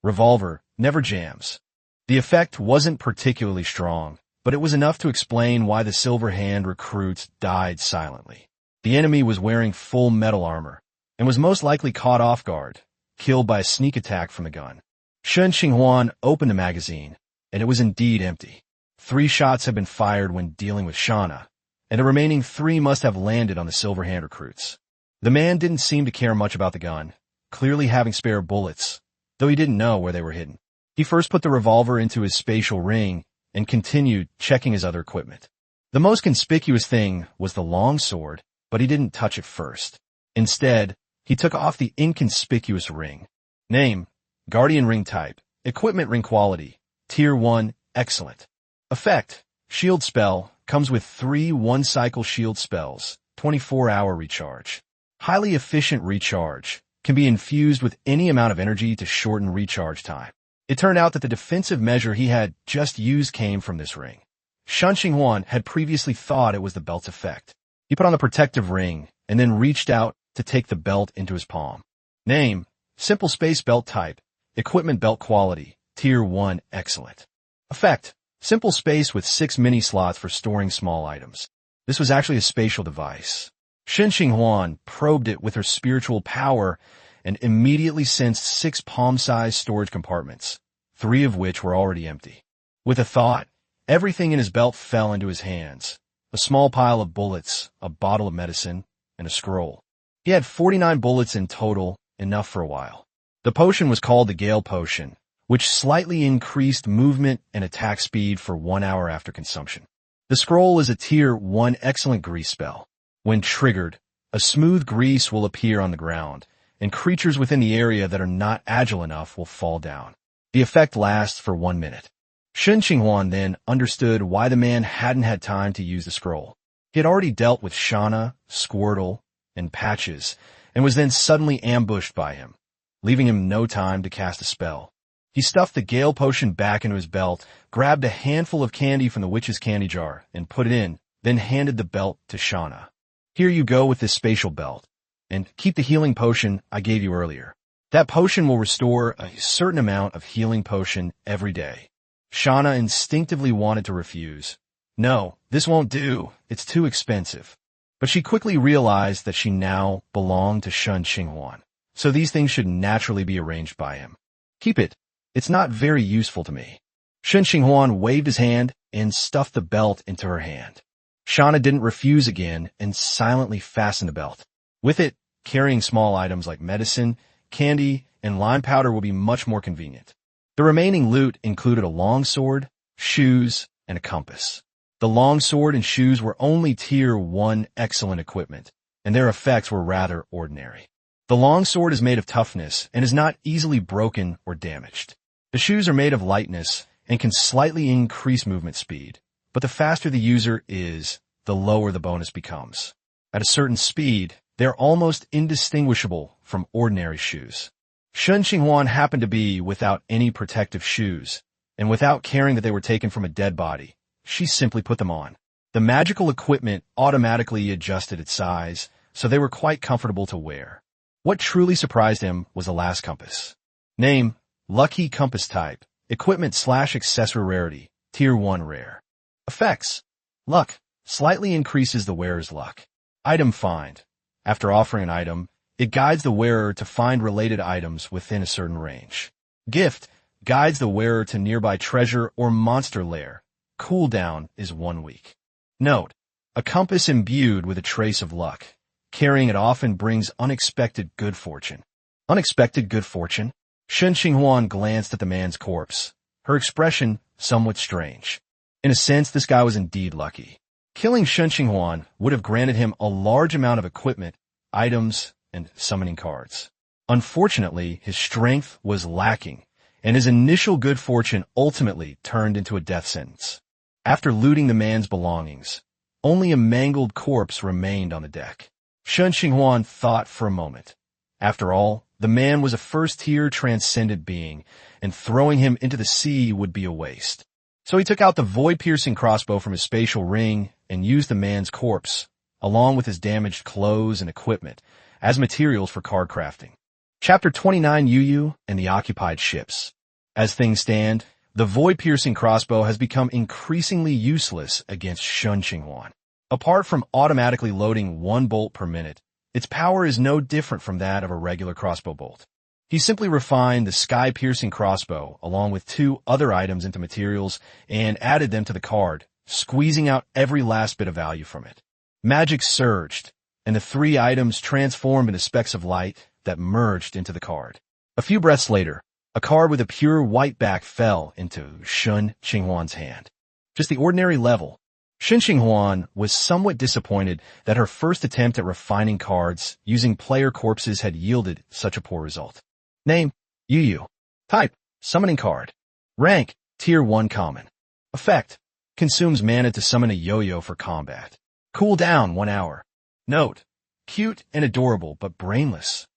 Revolver never jams. The effect wasn't particularly strong, but it was enough to explain why the Silver Hand recruits died silently. The enemy was wearing full metal armor, and was most likely caught off guard, killed by a sneak attack from the gun. Shen Qinghuan opened the magazine, and it was indeed empty. 3 shots had been fired when dealing with Shauna, and the remaining 3 must have landed on the Silver Hand recruits. The man didn't seem to care much about the gun, clearly having spare bullets, though he didn't know where they were hidden. He first put the revolver into his spatial ring and continued checking his other equipment. The most conspicuous thing was the long sword, but he didn't touch it first. Instead, he took off the inconspicuous ring. Name: Guardian Ring Type. Equipment Ring Quality: Tier 1, Excellent. Effect: Shield Spell. Comes with 3 one-cycle shield spells, 24-hour recharge. Highly efficient recharge. Can be infused with any amount of energy to shorten recharge time. It turned out that the defensive measure he had just used came from this ring. Shen Qinghuan had previously thought it was the belt's effect. He put on the protective ring and then reached out to take the belt into his palm. Name: Simple Space Belt Type. Equipment Belt Quality: Tier 1, Excellent. Effect: Simple space with 6 mini slots for storing small items. This was actually a spatial device. Shen Qinghuan probed it with her spiritual power and immediately sensed 6 palm-sized storage compartments, 3 of which were already empty. With a thought, everything in his belt fell into his hands. A small pile of bullets, a bottle of medicine, and a scroll. He had 49 bullets in total, enough for a while. The potion was called the Gale Potion, which slightly increased movement and attack speed for 1 hour after consumption. The scroll is a Tier 1 Excellent Grease spell. When triggered, a smooth grease will appear on the ground, and creatures within the area that are not agile enough will fall down. The effect lasts for 1 minute. Shen Qinghuan then understood why the man hadn't had time to use the scroll. He had already dealt with Shauna, Squirtle, and Patches, and was then suddenly ambushed by him, leaving him no time to cast a spell. He stuffed the Gale potion back into his belt, grabbed a handful of candy from the witch's candy jar, and put it in, then handed the belt to Shauna. Here you go with this spatial belt. And keep the healing potion I gave you earlier. That potion will restore a certain amount of healing potion every day. Shauna instinctively wanted to refuse. No, this won't do. It's too expensive. But she quickly realized that she now belonged to Shen Qinghuan, so these things should naturally be arranged by him. Keep it. It's not very useful to me. Shen Qinghuan waved his hand and stuffed the belt into her hand. Shauna didn't refuse again and silently fastened the belt. With it, carrying small items like medicine, candy, and lime powder will be much more convenient. The remaining loot included a long sword, shoes, and a compass. The long sword and shoes were only Tier 1 excellent equipment, and their effects were rather ordinary. The long sword is made of toughness and is not easily broken or damaged. The shoes are made of lightness and can slightly increase movement speed, but the faster the user is, the lower the bonus becomes. At a certain speed, they're almost indistinguishable from ordinary shoes. Shen Qinghuan happened to be without any protective shoes, and without caring that they were taken from a dead body, she simply put them on. The magical equipment automatically adjusted its size, so they were quite comfortable to wear. What truly surprised him was the last compass. Name, Lucky Compass Type, Equipment/Accessory Rarity, Tier 1 Rare. Effects, Luck, slightly increases the wearer's luck. Item Find. After offering an item, it guides the wearer to find related items within a certain range. Gift, guides the wearer to nearby treasure or monster lair. Cooldown is 1 week. Note, a compass imbued with a trace of luck. Carrying it often brings unexpected good fortune. Unexpected good fortune? Shen Qinghuan glanced at the man's corpse, her expression somewhat strange. In a sense, this guy was indeed lucky. Killing Shen Qinghuan would have granted him a large amount of equipment, items, and summoning cards. Unfortunately, his strength was lacking, and his initial good fortune ultimately turned into a death sentence. After looting the man's belongings, only a mangled corpse remained on the deck. Shen Qinghuan thought for a moment. After all, the man was a first-tier transcendent being, and throwing him into the sea would be a waste. So he took out the void-piercing crossbow from his spatial ring and used the man's corpse, along with his damaged clothes and equipment, as materials for card crafting. Chapter 29, Yu and the Occupied Ships. As things stand, the void-piercing crossbow has become increasingly useless against Shen Qinghuan. Apart from automatically loading 1 bolt per minute, its power is no different from that of a regular crossbow bolt. He simply refined the sky-piercing crossbow along with 2 other items into materials and added them to the card, squeezing out every last bit of value from it. Magic surged, and the 3 items transformed into specks of light that merged into the card. A few breaths later, a card with a pure white back fell into Shen Qinghuan's hand. Just the ordinary level. Shen Qinghuan was somewhat disappointed that her first attempt at refining cards using player corpses had yielded such a poor result. Name, Yu. Type, Summoning Card. Rank, Tier 1 Common. Effect, consumes mana to summon a yo-yo for combat. Cooldown 1 hour. Note, cute and adorable but brainless.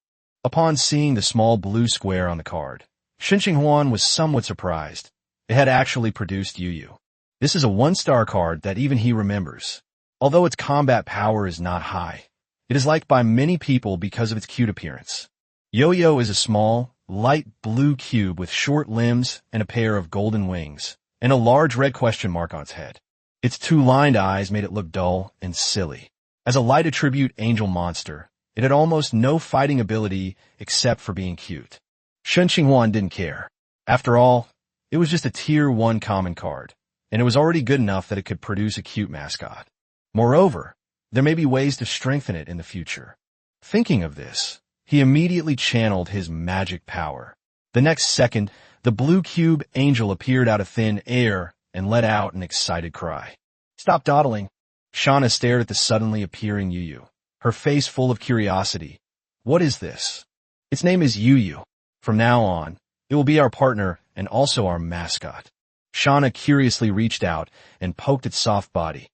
Upon seeing the small blue square on the card, Shen Qinghuan was somewhat surprised. It had actually produced Yu. This is a 1-star card that even he remembers. Although its combat power is not high, it is liked by many people because of its cute appearance. Yo-Yo is a small, light blue cube with short limbs and a pair of golden wings, and a large red question mark on its head. Its 2 lined eyes made it look dull and silly. As a light attribute angel monster, it had almost no fighting ability except for being cute. Shen Qinghuan didn't care. After all, it was just a Tier 1 common card, and it was already good enough that it could produce a cute mascot. Moreover, there may be ways to strengthen it in the future. Thinking of this, he immediately channeled his magic power. The next second, the blue cube angel appeared out of thin air and let out an excited cry. Stop dawdling. Shauna stared at the suddenly appearing Yu, her face full of curiosity. What is this? Its name is Yu. From now on, it will be our partner and also our mascot. Shauna curiously reached out and poked its soft body.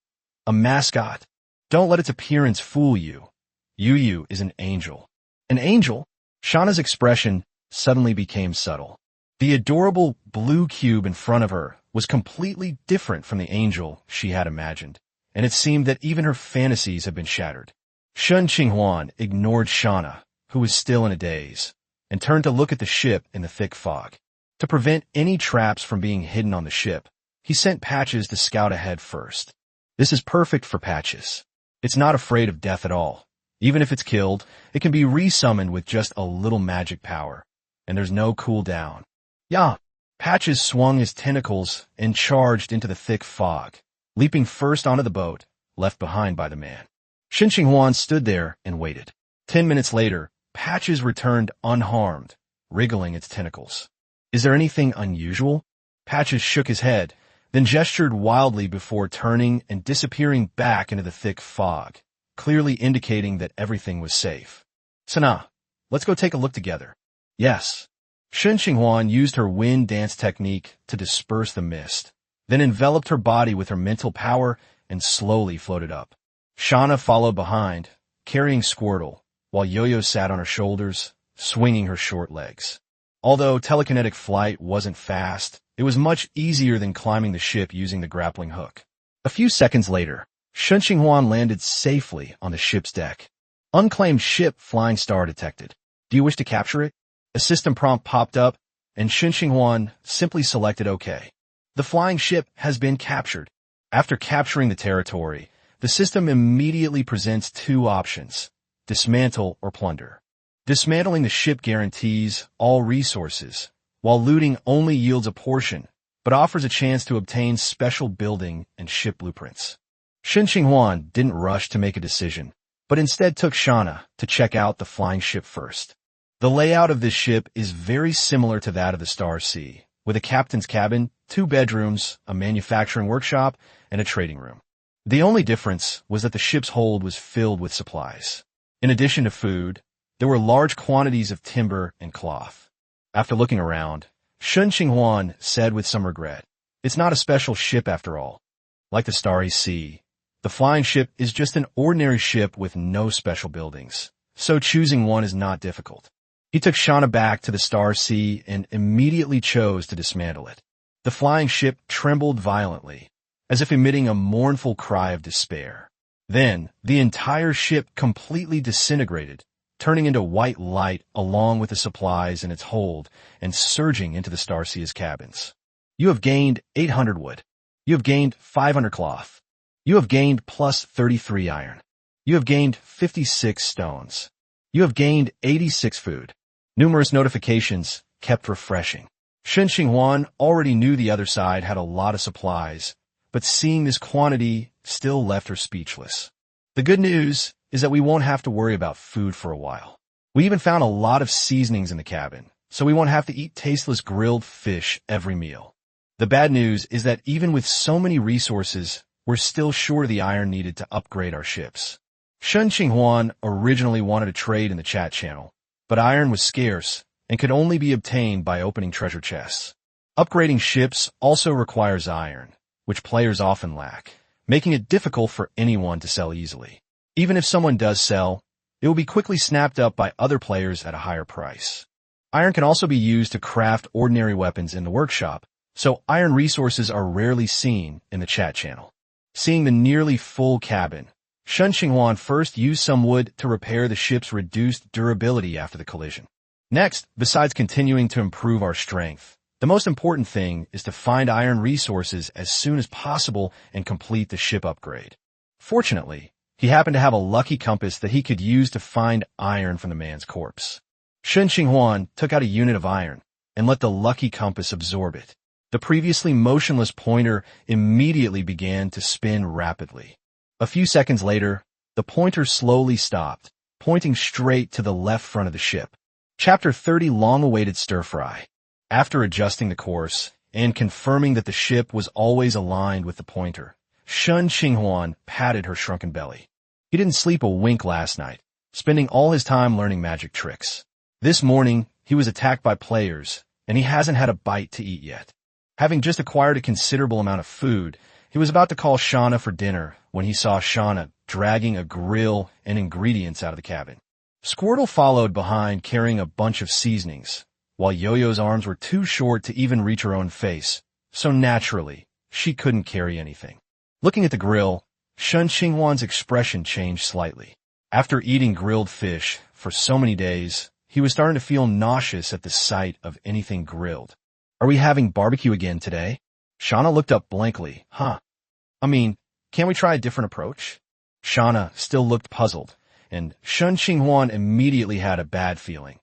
A mascot? Don't let its appearance fool you. Yu is an angel. An angel? Shauna's expression suddenly became subtle. The adorable blue cube in front of her was completely different from the angel she had imagined, and it seemed that even her fantasies had been shattered. Shen Qinghuan ignored Shauna, who was still in a daze, and turned to look at the ship in the thick fog. To prevent any traps from being hidden on the ship, he sent Patches to scout ahead first. This is perfect for Patches. It's not afraid of death at all. Even if it's killed, it can be resummoned with just a little magic power, and there's no cooldown. Yeah, Patches swung his tentacles and charged into the thick fog, leaping first onto the boat, left behind by the man. Shen Qinghuan stood there and waited. 10 minutes later, Patches returned unharmed, wriggling its tentacles. Is there anything unusual? Patches shook his head, then gestured wildly before turning and disappearing back into the thick fog, clearly indicating that everything was safe. Sana, let's go take a look together. Yes. Shen Qinghuan used her wind dance technique to disperse the mist, then enveloped her body with her mental power and slowly floated up. Shauna followed behind, carrying Squirtle, while Yo-Yo sat on her shoulders, swinging her short legs. Although telekinetic flight wasn't fast, it was much easier than climbing the ship using the grappling hook. A few seconds later, Shen Qinghuan landed safely on the ship's deck. Unclaimed ship flying star detected. Do you wish to capture it? A system prompt popped up, and Shen Qinghuan simply selected OK. The flying ship has been captured. After capturing the territory, the system immediately presents two options: dismantle or plunder. Dismantling the ship guarantees all resources, while looting only yields a portion, but offers a chance to obtain special building and ship blueprints. Shen Qinghuan didn't rush to make a decision, but instead took Shauna to check out the flying ship first. The layout of this ship is very similar to that of the Star Sea, with a captain's cabin, 2 bedrooms, a manufacturing workshop, and a trading room. The only difference was that the ship's hold was filled with supplies. In addition to food, there were large quantities of timber and cloth. After looking around, Shen Qinghuan said with some regret, "It's not a special ship after all. Like the Starry Sea, the flying ship is just an ordinary ship with no special buildings, so choosing one is not difficult." He took Shauna back to the Star Sea and immediately chose to dismantle it. The flying ship trembled violently, as if emitting a mournful cry of despair. Then, the entire ship completely disintegrated, turning into white light along with the supplies in its hold and surging into the Star Sea's cabins. You have gained 800 wood. You have gained 500 cloth. You have gained plus 33 iron. You have gained 56 stones. You have gained 86 food. Numerous notifications kept refreshing. Shen Qinghuan already knew the other side had a lot of supplies, but seeing this quantity still left her speechless. The good news is that we won't have to worry about food for a while. We even found a lot of seasonings in the cabin, so we won't have to eat tasteless grilled fish every meal. The bad news is that even with so many resources, we're still short of the iron needed to upgrade our ships. Shen Qinghuan originally wanted to trade in the chat channel, but iron was scarce and could only be obtained by opening treasure chests. Upgrading ships also requires iron, which players often lack, making it difficult for anyone to sell easily. Even if someone does sell, it will be quickly snapped up by other players at a higher price. Iron can also be used to craft ordinary weapons in the workshop, so iron resources are rarely seen in the chat channel. Seeing the nearly full cabin, Shen Qinghuan first used some wood to repair the ship's reduced durability after the collision. Next, besides continuing to improve our strength, the most important thing is to find iron resources as soon as possible and complete the ship upgrade. Fortunately, he happened to have a lucky compass that he could use to find iron from the man's corpse. Shen Qinghuan took out a unit of iron and let the lucky compass absorb it. The previously motionless pointer immediately began to spin rapidly. A few seconds later, the pointer slowly stopped, pointing straight to the left front of the ship. Chapter 30 Long-awaited stir-fry. After adjusting the course and confirming that the ship was always aligned with the pointer, Shen Qinghuan patted her shrunken belly. He didn't sleep a wink last night, spending all his time learning magic tricks. This morning, he was attacked by players, and he hasn't had a bite to eat yet. Having just acquired a considerable amount of food, he was about to call Shauna for dinner when he saw Shauna dragging a grill and ingredients out of the cabin. Squirtle followed behind carrying a bunch of seasonings, while Yo-Yo's arms were too short to even reach her own face, so naturally, she couldn't carry anything. Looking at the grill, Shen Qinghuan's expression changed slightly. After eating grilled fish for so many days, he was starting to feel nauseous at the sight of anything grilled. Are we having barbecue again today? Shauna looked up blankly. Can't we try a different approach? Shauna still looked puzzled, and Shen Qinghuan immediately had a bad feeling.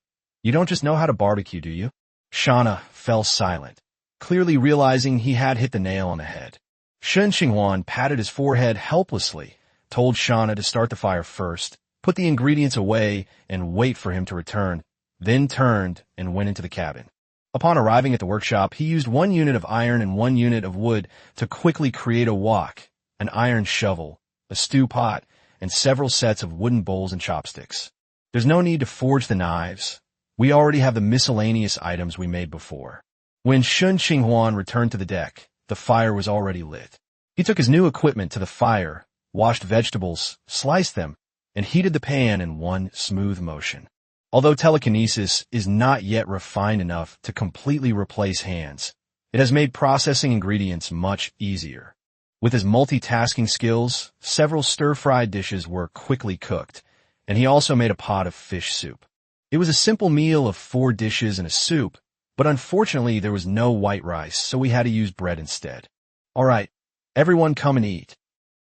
You don't just know how to barbecue, do you? Shauna fell silent, clearly realizing he had hit the nail on the head. Shen Qinghuan patted his forehead helplessly, told Shauna to start the fire first, put the ingredients away, and wait for him to return, then turned and went into the cabin. Upon arriving at the workshop, he used 1 unit of iron and 1 unit of wood to quickly create a wok, an iron shovel, a stew pot, and several sets of wooden bowls and chopsticks. There's no need to forge the knives. We already have the miscellaneous items we made before. When Shen Qinghuan returned to the deck, the fire was already lit. He took his new equipment to the fire, washed vegetables, sliced them, and heated the pan in one smooth motion. Although telekinesis is not yet refined enough to completely replace hands, it has made processing ingredients much easier. With his multitasking skills, several stir-fried dishes were quickly cooked, and he also made a pot of fish soup. It was a simple meal of 4 dishes and a soup, but unfortunately there was no white rice, so we had to use bread instead. All right, everyone come and eat.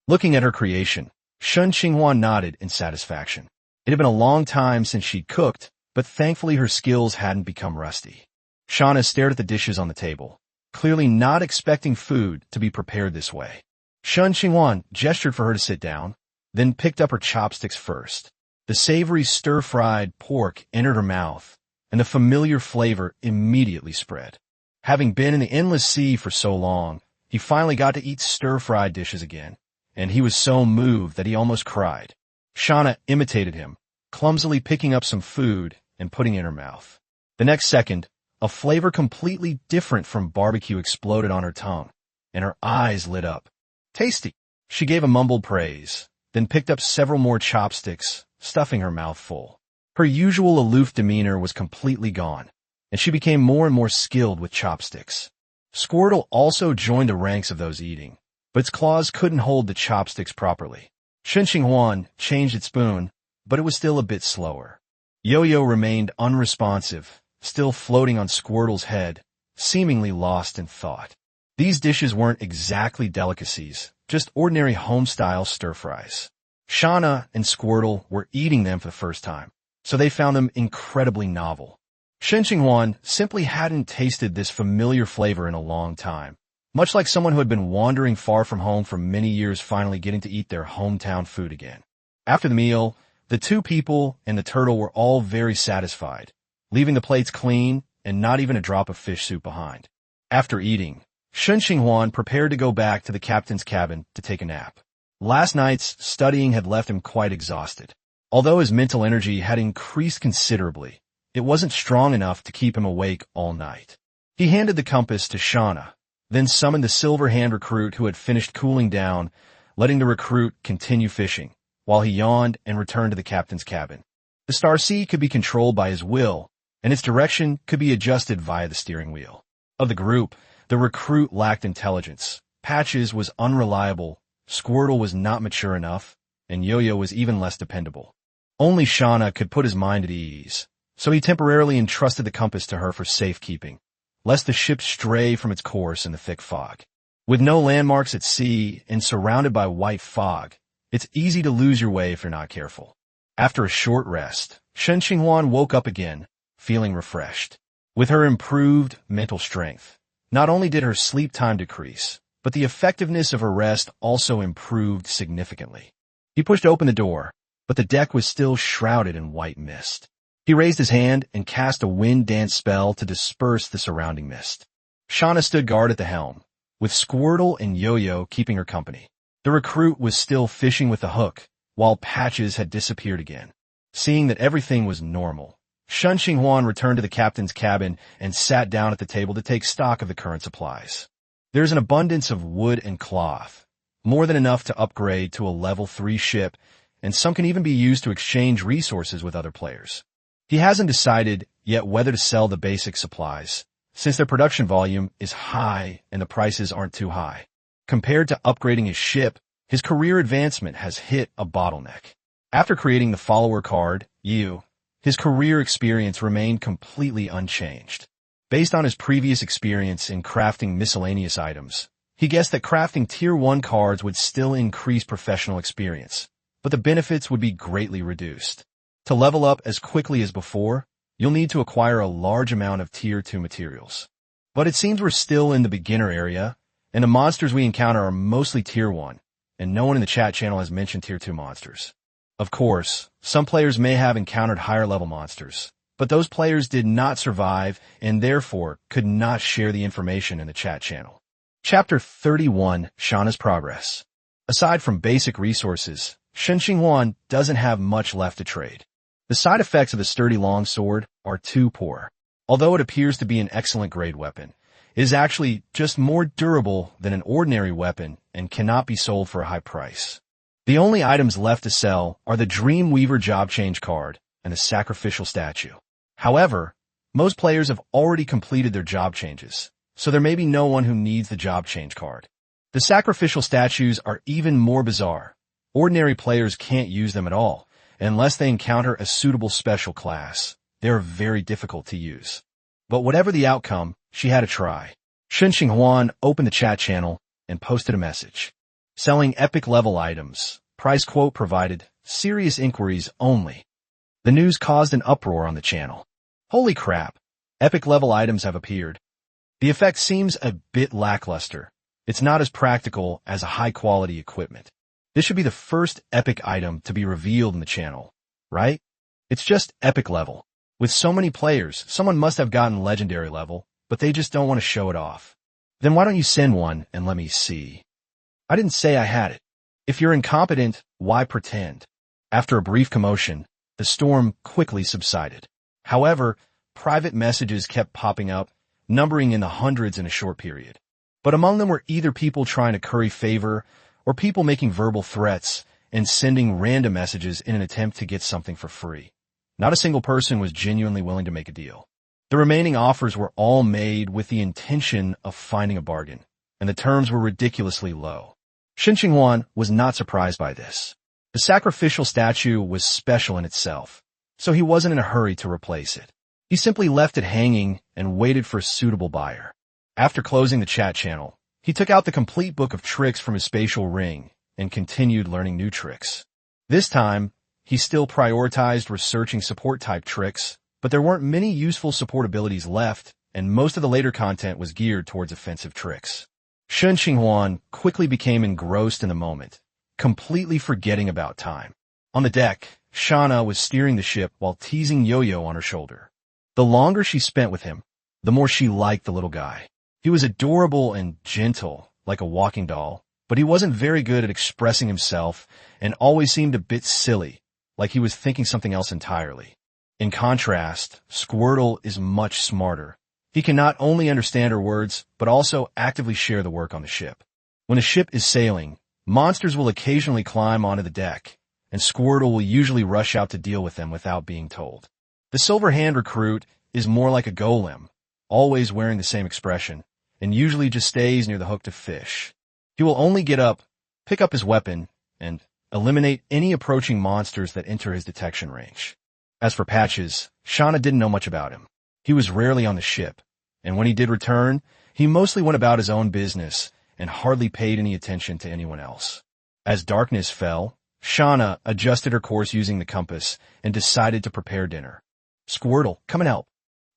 Looking at her creation, Shen Qinghuan nodded in satisfaction. It had been a long time since she'd cooked, but thankfully her skills hadn't become rusty. Shauna stared at the dishes on the table, clearly not expecting food to be prepared this way. Shen Qinghuan gestured for her to sit down, then picked up her chopsticks first. The savory stir-fried pork entered her mouth, and the familiar flavor immediately spread. Having been in the endless sea for so long, he finally got to eat stir-fried dishes again, and he was so moved that he almost cried. Shauna imitated him, clumsily picking up some food and putting it in her mouth. The next second, a flavor completely different from barbecue exploded on her tongue, and her eyes lit up. Tasty! She gave a mumbled praise, then picked up several more chopsticks, stuffing her mouth full. Her usual aloof demeanor was completely gone, and she became more and more skilled with chopsticks. Squirtle also joined the ranks of those eating, but its claws couldn't hold the chopsticks properly. Shen Qinghuan changed its spoon, but it was still a bit slower. Yo-Yo remained unresponsive, still floating on Squirtle's head, seemingly lost in thought. These dishes weren't exactly delicacies, just ordinary home-style stir-fries. Shauna and Squirtle were eating them for the first time, so they found them incredibly novel. Shen Qinghuan simply hadn't tasted this familiar flavor in a long time, much like someone who had been wandering far from home for many years finally getting to eat their hometown food again. After the meal, the 2 people and the turtle were all very satisfied, leaving the plates clean and not even a drop of fish soup behind. After eating, Shen Qinghuan prepared to go back to the captain's cabin to take a nap. Last night's studying had left him quite exhausted. Although his mental energy had increased considerably, it wasn't strong enough to keep him awake all night. He handed the compass to Shauna, then summoned the silver hand recruit who had finished cooling down, letting the recruit continue fishing, while he yawned and returned to the captain's cabin. The Star Sea could be controlled by his will, and its direction could be adjusted via the steering wheel. Of the group, the recruit lacked intelligence, Patches was unreliable, Squirtle was not mature enough, and Yo-Yo was even less dependable. Only Shauna could put his mind at ease, so he temporarily entrusted the compass to her for safekeeping, lest the ship stray from its course in the thick fog. With no landmarks at sea and surrounded by white fog, it's easy to lose your way if you're not careful. After a short rest, Shen Qinghuan woke up again, feeling refreshed. With her improved mental strength, not only did her sleep time decrease, but the effectiveness of her rest also improved significantly. He pushed open the door, but the deck was still shrouded in white mist. He raised his hand and cast a wind dance spell to disperse the surrounding mist. Shauna stood guard at the helm, with Squirtle and Yo-Yo keeping her company. The recruit was still fishing with the hook, while Patches had disappeared again. Seeing that everything was normal, Shen Qinghuan returned to the captain's cabin and sat down at the table to take stock of the current supplies. There's an abundance of wood and cloth, more than enough to upgrade to a level 3 ship, and some can even be used to exchange resources with other players. He hasn't decided yet whether to sell the basic supplies, since their production volume is high and the prices aren't too high. Compared to upgrading his ship, his career advancement has hit a bottleneck. After creating the follower card, his career experience remained completely unchanged. Based on his previous experience in crafting miscellaneous items, he guessed that crafting Tier 1 cards would still increase professional experience, but the benefits would be greatly reduced. To level up as quickly as before, you'll need to acquire a large amount of Tier 2 materials. But it seems we're still in the beginner area, and the monsters we encounter are mostly Tier 1, and no one in the chat channel has mentioned Tier 2 monsters. Of course, some players may have encountered higher level monsters, but those players did not survive and therefore could not share the information in the chat channel. Chapter 31, Shana's Progress. Aside from basic resources, Shen Qinghuan doesn't have much left to trade. The side effects of the sturdy longsword are too poor. Although it appears to be an excellent grade weapon, it is actually just more durable than an ordinary weapon and cannot be sold for a high price. The only items left to sell are the Dreamweaver job change card and the sacrificial statue. However, most players have already completed their job changes, so there may be no one who needs the job change card. The sacrificial statues are even more bizarre. Ordinary players can't use them at all, unless they encounter a suitable special class. They are very difficult to use. But whatever the outcome, she had a try. Shen Qinghuan opened the chat channel and posted a message. Selling epic level items. Price quote provided. Serious inquiries only. The news caused an uproar on the channel. Holy crap! Epic level items have appeared. The effect seems a bit lackluster. It's not as practical as a high-quality equipment. This should be the first epic item to be revealed in the channel, right? It's just epic level. With so many players, someone must have gotten legendary level, but they just don't want to show it off. Then why don't you send one and let me see? I didn't say I had it. If you're incompetent, why pretend? After a brief commotion, the storm quickly subsided. However, private messages kept popping up, numbering in the hundreds in a short period. But among them were either people trying to curry favor or people making verbal threats and sending random messages in an attempt to get something for free. Not a single person was genuinely willing to make a deal. The remaining offers were all made with the intention of finding a bargain, and the terms were ridiculously low. Shen Qinghuan was not surprised by this. The sacrificial statue was special in itself, so he wasn't in a hurry to replace it. He simply left it hanging and waited for a suitable buyer. After closing the chat channel, he took out the complete book of tricks from his spatial ring and continued learning new tricks. This time, he still prioritized researching support-type tricks, but there weren't many useful support abilities left, and most of the later content was geared towards offensive tricks. Shen Qinghuan quickly became engrossed in the moment, completely forgetting about time. On the deck, Shana was steering the ship while teasing Yo-Yo on her shoulder. The longer she spent with him, the more she liked the little guy. He was adorable and gentle, like a walking doll, but he wasn't very good at expressing himself and always seemed a bit silly, like he was thinking something else entirely. In contrast, Squirtle is much smarter. He can not only understand her words, but also actively share the work on the ship. When the ship is sailing, monsters will occasionally climb onto the deck, and Squirtle will usually rush out to deal with them without being told. The Silver Hand recruit is more like a golem, always wearing the same expression, and usually just stays near the hook to fish. He will only get up, pick up his weapon, and eliminate any approaching monsters that enter his detection range. As for Patches, Shana didn't know much about him. He was rarely on the ship, and when he did return, he mostly went about his own business and hardly paid any attention to anyone else. As darkness fell, Shana adjusted her course using the compass and decided to prepare dinner. Squirtle, come and help.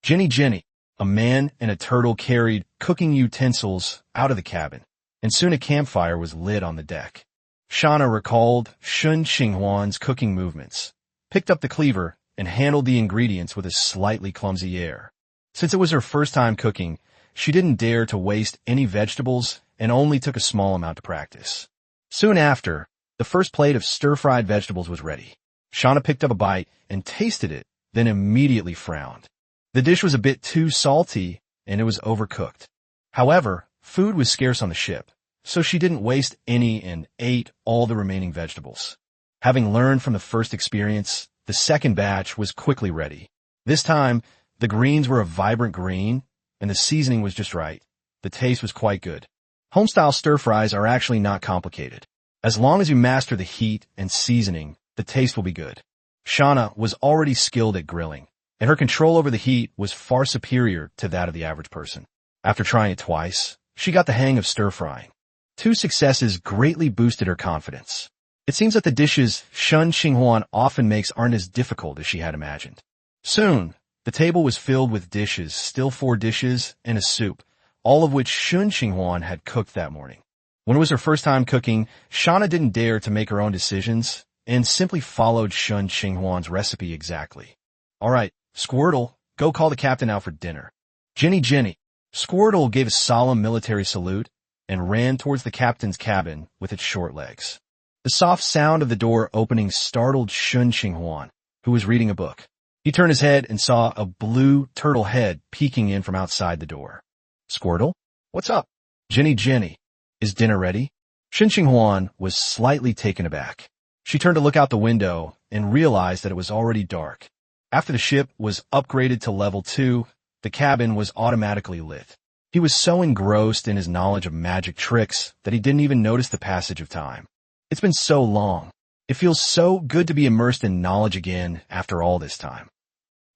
Jenny, a man and a turtle carried cooking utensils out of the cabin, and soon a campfire was lit on the deck. Shana recalled Shen Qinghuan's cooking movements, picked up the cleaver, and handled the ingredients with a slightly clumsy air. Since it was her first time cooking, she didn't dare to waste any vegetables and only took a small amount to practice. Soon after, the first plate of stir-fried vegetables was ready. Shana picked up a bite and tasted it, then immediately frowned. The dish was a bit too salty, and it was overcooked. However, food was scarce on the ship, so she didn't waste any and ate all the remaining vegetables. Having learned from the first experience, the second batch was quickly ready. This time, The greens were a vibrant green, and the seasoning was just right. The taste was quite good. Home-style stir-fries are actually not complicated. As long as you master the heat and seasoning, the taste will be good. Shauna was already skilled at grilling, and her control over the heat was far superior to that of the average person. After trying it twice, she got the hang of stir-frying. 2 successes greatly boosted her confidence. It seems that the dishes Shen Qinghuan often makes aren't as difficult as she had imagined. Soon, the table was filled with dishes, still 4 dishes, and a soup, all of which Shen Qinghuan had cooked that morning. When it was her first time cooking, Shauna didn't dare to make her own decisions and simply followed Shen Qinghuan's recipe exactly. All right, Squirtle, go call the captain out for dinner. Jenny. Squirtle gave a solemn military salute and ran towards the captain's cabin with its short legs. The soft sound of the door opening startled Shen Qinghuan, who was reading a book. He turned his head and saw a blue turtle head peeking in from outside the door. Squirtle? What's up? Jenny, is dinner ready? Shen Qinghuan was slightly taken aback. She turned to look out the window and realized that it was already dark. After the ship was upgraded to level 2, the cabin was automatically lit. He was so engrossed in his knowledge of magic tricks that he didn't even notice the passage of time. It's been so long. It feels so good to be immersed in knowledge again after all this time.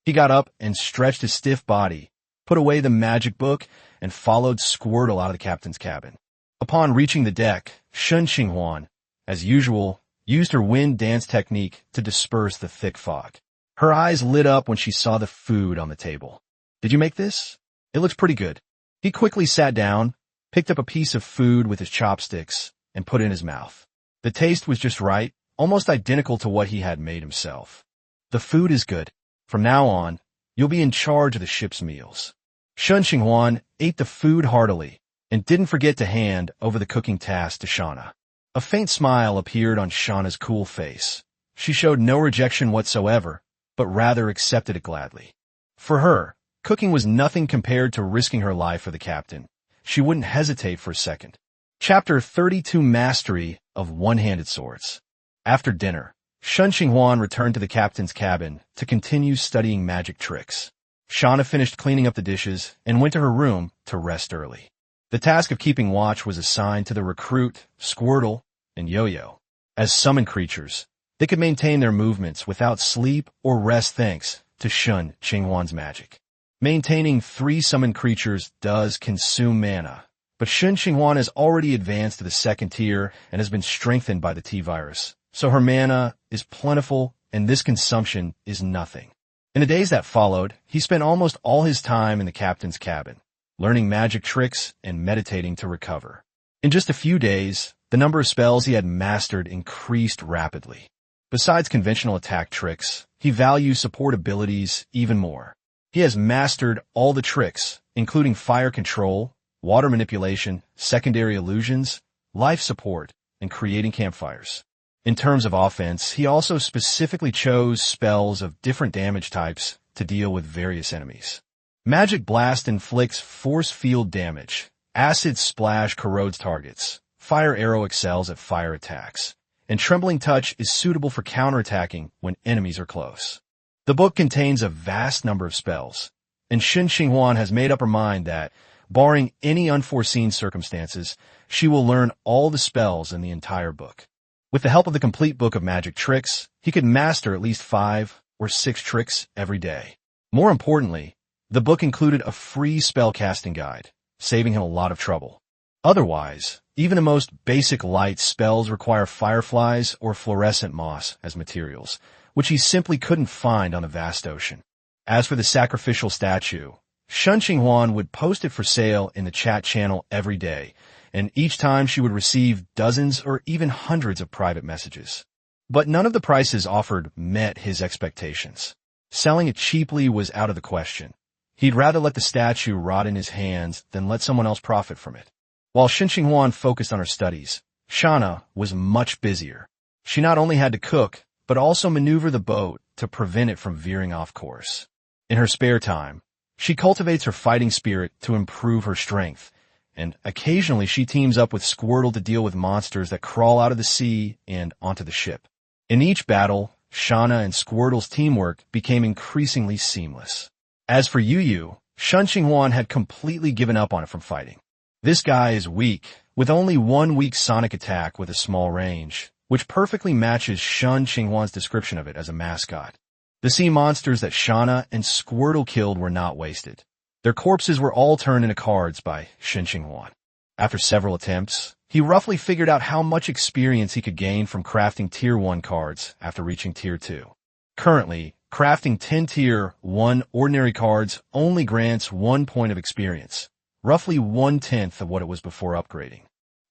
He got up and stretched his stiff body, put away the magic book, and followed Squirtle out of the captain's cabin. Upon reaching the deck, Shen Qinghuan, as usual, used her wind dance technique to disperse the thick fog. Her eyes lit up when she saw the food on the table. Did you make this? It looks pretty good. He quickly sat down, picked up a piece of food with his chopsticks, and put it in his mouth. The taste was just right, almost identical to what he had made himself. The food is good. From now on, you'll be in charge of the ship's meals. Shen Qinghuan ate the food heartily and didn't forget to hand over the cooking task to Shauna. A faint smile appeared on Shauna's cool face. She showed no rejection whatsoever, but rather accepted it gladly. For her, cooking was nothing compared to risking her life for the captain. She wouldn't hesitate for a second. Chapter 32 Mastery of One-Handed Swords. After dinner, Shen Qinghuan returned to the captain's cabin to continue studying magic tricks. Shauna finished cleaning up the dishes and went to her room to rest early. The task of keeping watch was assigned to the recruit, Squirtle, and Yo-Yo. As summon creatures, they could maintain their movements without sleep or rest thanks to Shen Qinghuan's magic. Maintaining 3 summoned creatures does consume mana, but Shen Qinghuan has already advanced to the 2nd tier and has been strengthened by the T-virus, so her mana is plentiful and this consumption is nothing. In the days that followed, he spent almost all his time in the captain's cabin, learning magic tricks and meditating to recover. In just a few days, the number of spells he had mastered increased rapidly. Besides conventional attack tricks, he values support abilities even more. He has mastered all the tricks, including fire control, water manipulation, secondary illusions, life support, and creating campfires. In terms of offense, he also specifically chose spells of different damage types to deal with various enemies. Magic Blast inflicts force field damage. Acid Splash corrodes targets. Fire Arrow excels at fire attacks. And Trembling Touch is suitable for counterattacking when enemies are close. The book contains a vast number of spells, and Shen Qinghuan has made up her mind that, barring any unforeseen circumstances, she will learn all the spells in the entire book. With the help of the complete book of magic tricks, he could master at least 5 or 6 tricks every day. More importantly, the book included a free spellcasting guide, saving him a lot of trouble. Otherwise, even the most basic light spells require fireflies or fluorescent moss as materials, which he simply couldn't find on the vast ocean. As for the sacrificial statue, Shen Qinghuan would post it for sale in the chat channel every day, and each time she would receive dozens or even hundreds of private messages. But none of the prices offered met his expectations. Selling it cheaply was out of the question. He'd rather let the statue rot in his hands than let someone else profit from it. While Shen Qinghuan focused on her studies, Shauna was much busier. She not only had to cook, but also maneuver the boat to prevent it from veering off course. In her spare time, she cultivates her fighting spirit to improve her strength, and occasionally she teams up with Squirtle to deal with monsters that crawl out of the sea and onto the ship. In each battle, Shauna and Squirtle's teamwork became increasingly seamless. As for Yu, Shen Qinghuan had completely given up on it from fighting. This guy is weak, with only one weak sonic attack with a small range, which perfectly matches Shen Qinghuan's description of it as a mascot. The sea monsters that Shauna and Squirtle killed were not wasted. Their corpses were all turned into cards by Shen Qinghuan. After several attempts, he roughly figured out how much experience he could gain from crafting Tier 1 cards after reaching Tier 2. Currently, crafting 10 Tier 1 ordinary cards only grants 1 point of experience, roughly 1/10 of what it was before upgrading.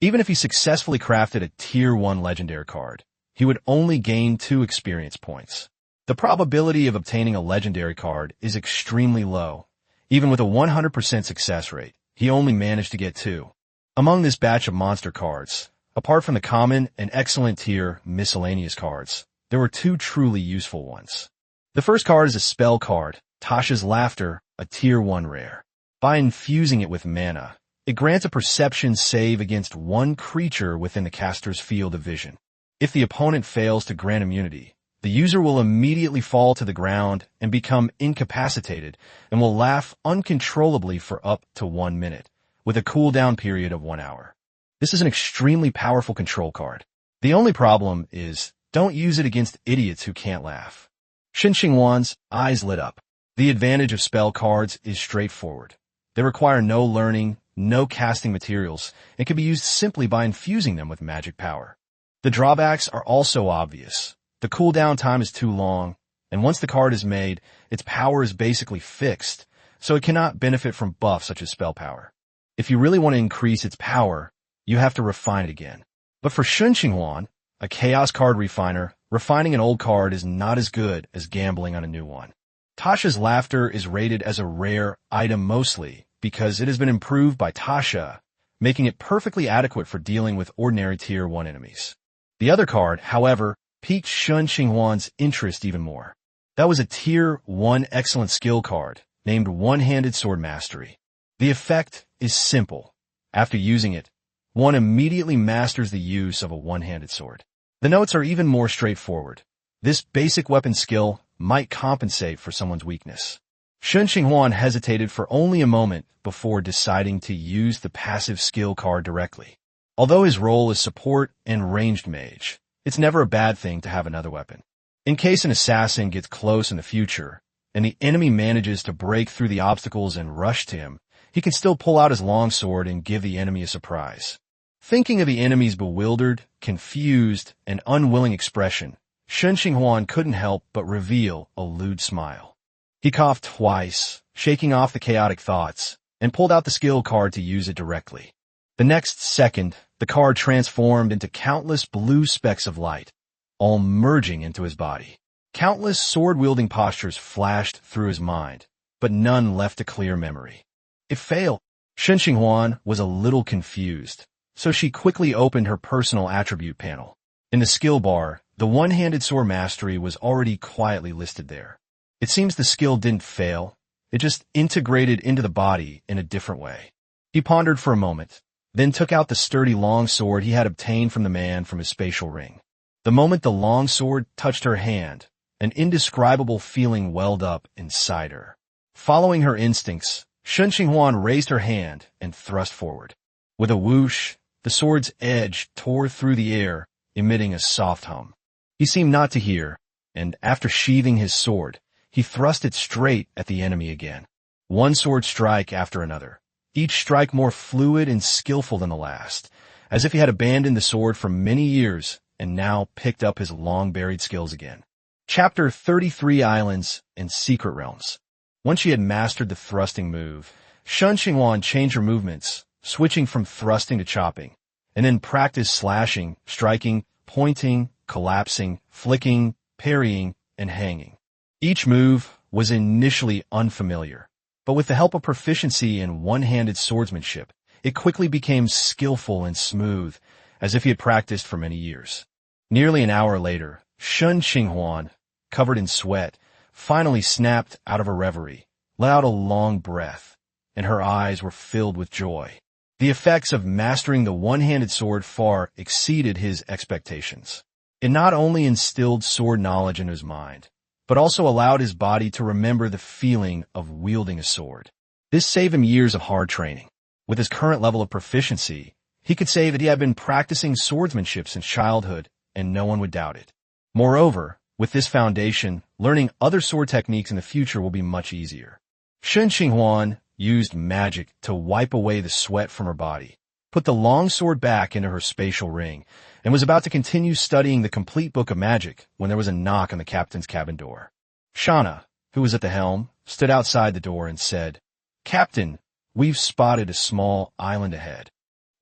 Even if he successfully crafted a Tier 1 legendary card, he would only gain 2 experience points. The probability of obtaining a legendary card is extremely low. Even with a 100% success rate, he only managed to get 2. Among this batch of monster cards, apart from the common and excellent tier miscellaneous cards, there were 2 truly useful ones. The first card is a spell card, Tasha's Laughter, a Tier 1 rare. By infusing it with mana, it grants a perception save against 1 creature within the caster's field of vision. If the opponent fails to grant immunity, the user will immediately fall to the ground and become incapacitated and will laugh uncontrollably for up to 1 minute, with a cooldown period of 1 hour. This is an extremely powerful control card. The only problem is, don't use it against idiots who can't laugh. Shen Qinghuan's eyes lit up. The advantage of spell cards is straightforward. They require no learning, no casting materials, and can be used simply by infusing them with magic power. The drawbacks are also obvious. The cooldown time is too long, and once the card is made, its power is basically fixed, so it cannot benefit from buffs such as spell power. If you really want to increase its power, you have to refine it again. But for Shen Qinghuan, a chaos card refiner, refining an old card is not as good as gambling on a new one. Tasha's Laughter is rated as a rare item mostly because it has been improved by Tasha, making it perfectly adequate for dealing with ordinary Tier 1 enemies. The other card, however, piqued Shen Qinghuan's interest even more. That was a Tier 1 excellent skill card, named One-Handed Sword Mastery. The effect is simple. After using it, one immediately masters the use of a one-handed sword. The notes are even more straightforward. This basic weapon skill might compensate for someone's weakness. Shen Qinghuan hesitated for only a moment before deciding to use the passive skill card directly. Although his role is support and ranged mage, it's never a bad thing to have another weapon. In case an assassin gets close in the future, and the enemy manages to break through the obstacles and rush to him, he can still pull out his longsword and give the enemy a surprise. Thinking of the enemy's bewildered, confused, and unwilling expression, Shen Qinghuan couldn't help but reveal a lewd smile. He coughed twice, shaking off the chaotic thoughts, and pulled out the skill card to use it directly. The next second, the card transformed into countless blue specks of light, all merging into his body. Countless sword-wielding postures flashed through his mind, but none left a clear memory. It failed. Shen Qinghuan was a little confused, so she quickly opened her personal attribute panel. In the skill bar, the One-Handed Sword Mastery was already quietly listed there. It seems the skill didn't fail, it just integrated into the body in a different way. He pondered for a moment, then took out the sturdy longsword he had obtained from the man from his spatial ring. The moment the longsword touched her hand, an indescribable feeling welled up inside her. Following her instincts, Shen Qinghuan raised her hand and thrust forward. With a whoosh, the sword's edge tore through the air, emitting a soft hum. He seemed not to hear, and after sheathing his sword, he thrust it straight at the enemy again. One sword strike after another, each strike more fluid and skillful than the last, as if he had abandoned the sword for many years and now picked up his long-buried skills again. Chapter 33 Islands and Secret Realms. Once she had mastered the thrusting move, Shen Qinghuan changed her movements, switching from thrusting to chopping, and then practiced slashing, striking, pointing, collapsing, flicking, parrying, and hanging. Each move was initially unfamiliar, but with the help of proficiency in one-handed swordsmanship, it quickly became skillful and smooth, as if he had practiced for many years. Nearly an hour later, Shen Qinghuan, covered in sweat, finally snapped out of her reverie, let out a long breath, and her eyes were filled with joy. The effects of mastering the one-handed sword far exceeded his expectations. It not only instilled sword knowledge into his mind, but also allowed his body to remember the feeling of wielding a sword. This saved him years of hard training. With his current level of proficiency, he could say that he had been practicing swordsmanship since childhood, and no one would doubt it. Moreover, with this foundation, learning other sword techniques in the future will be much easier. Shen Qinghuan used magic to wipe away the sweat from her body, put the long sword back into her spatial ring, and was about to continue studying the complete book of magic when there was a knock on the captain's cabin door. Shauna, who was at the helm, stood outside the door and said, "Captain, we've spotted a small island ahead."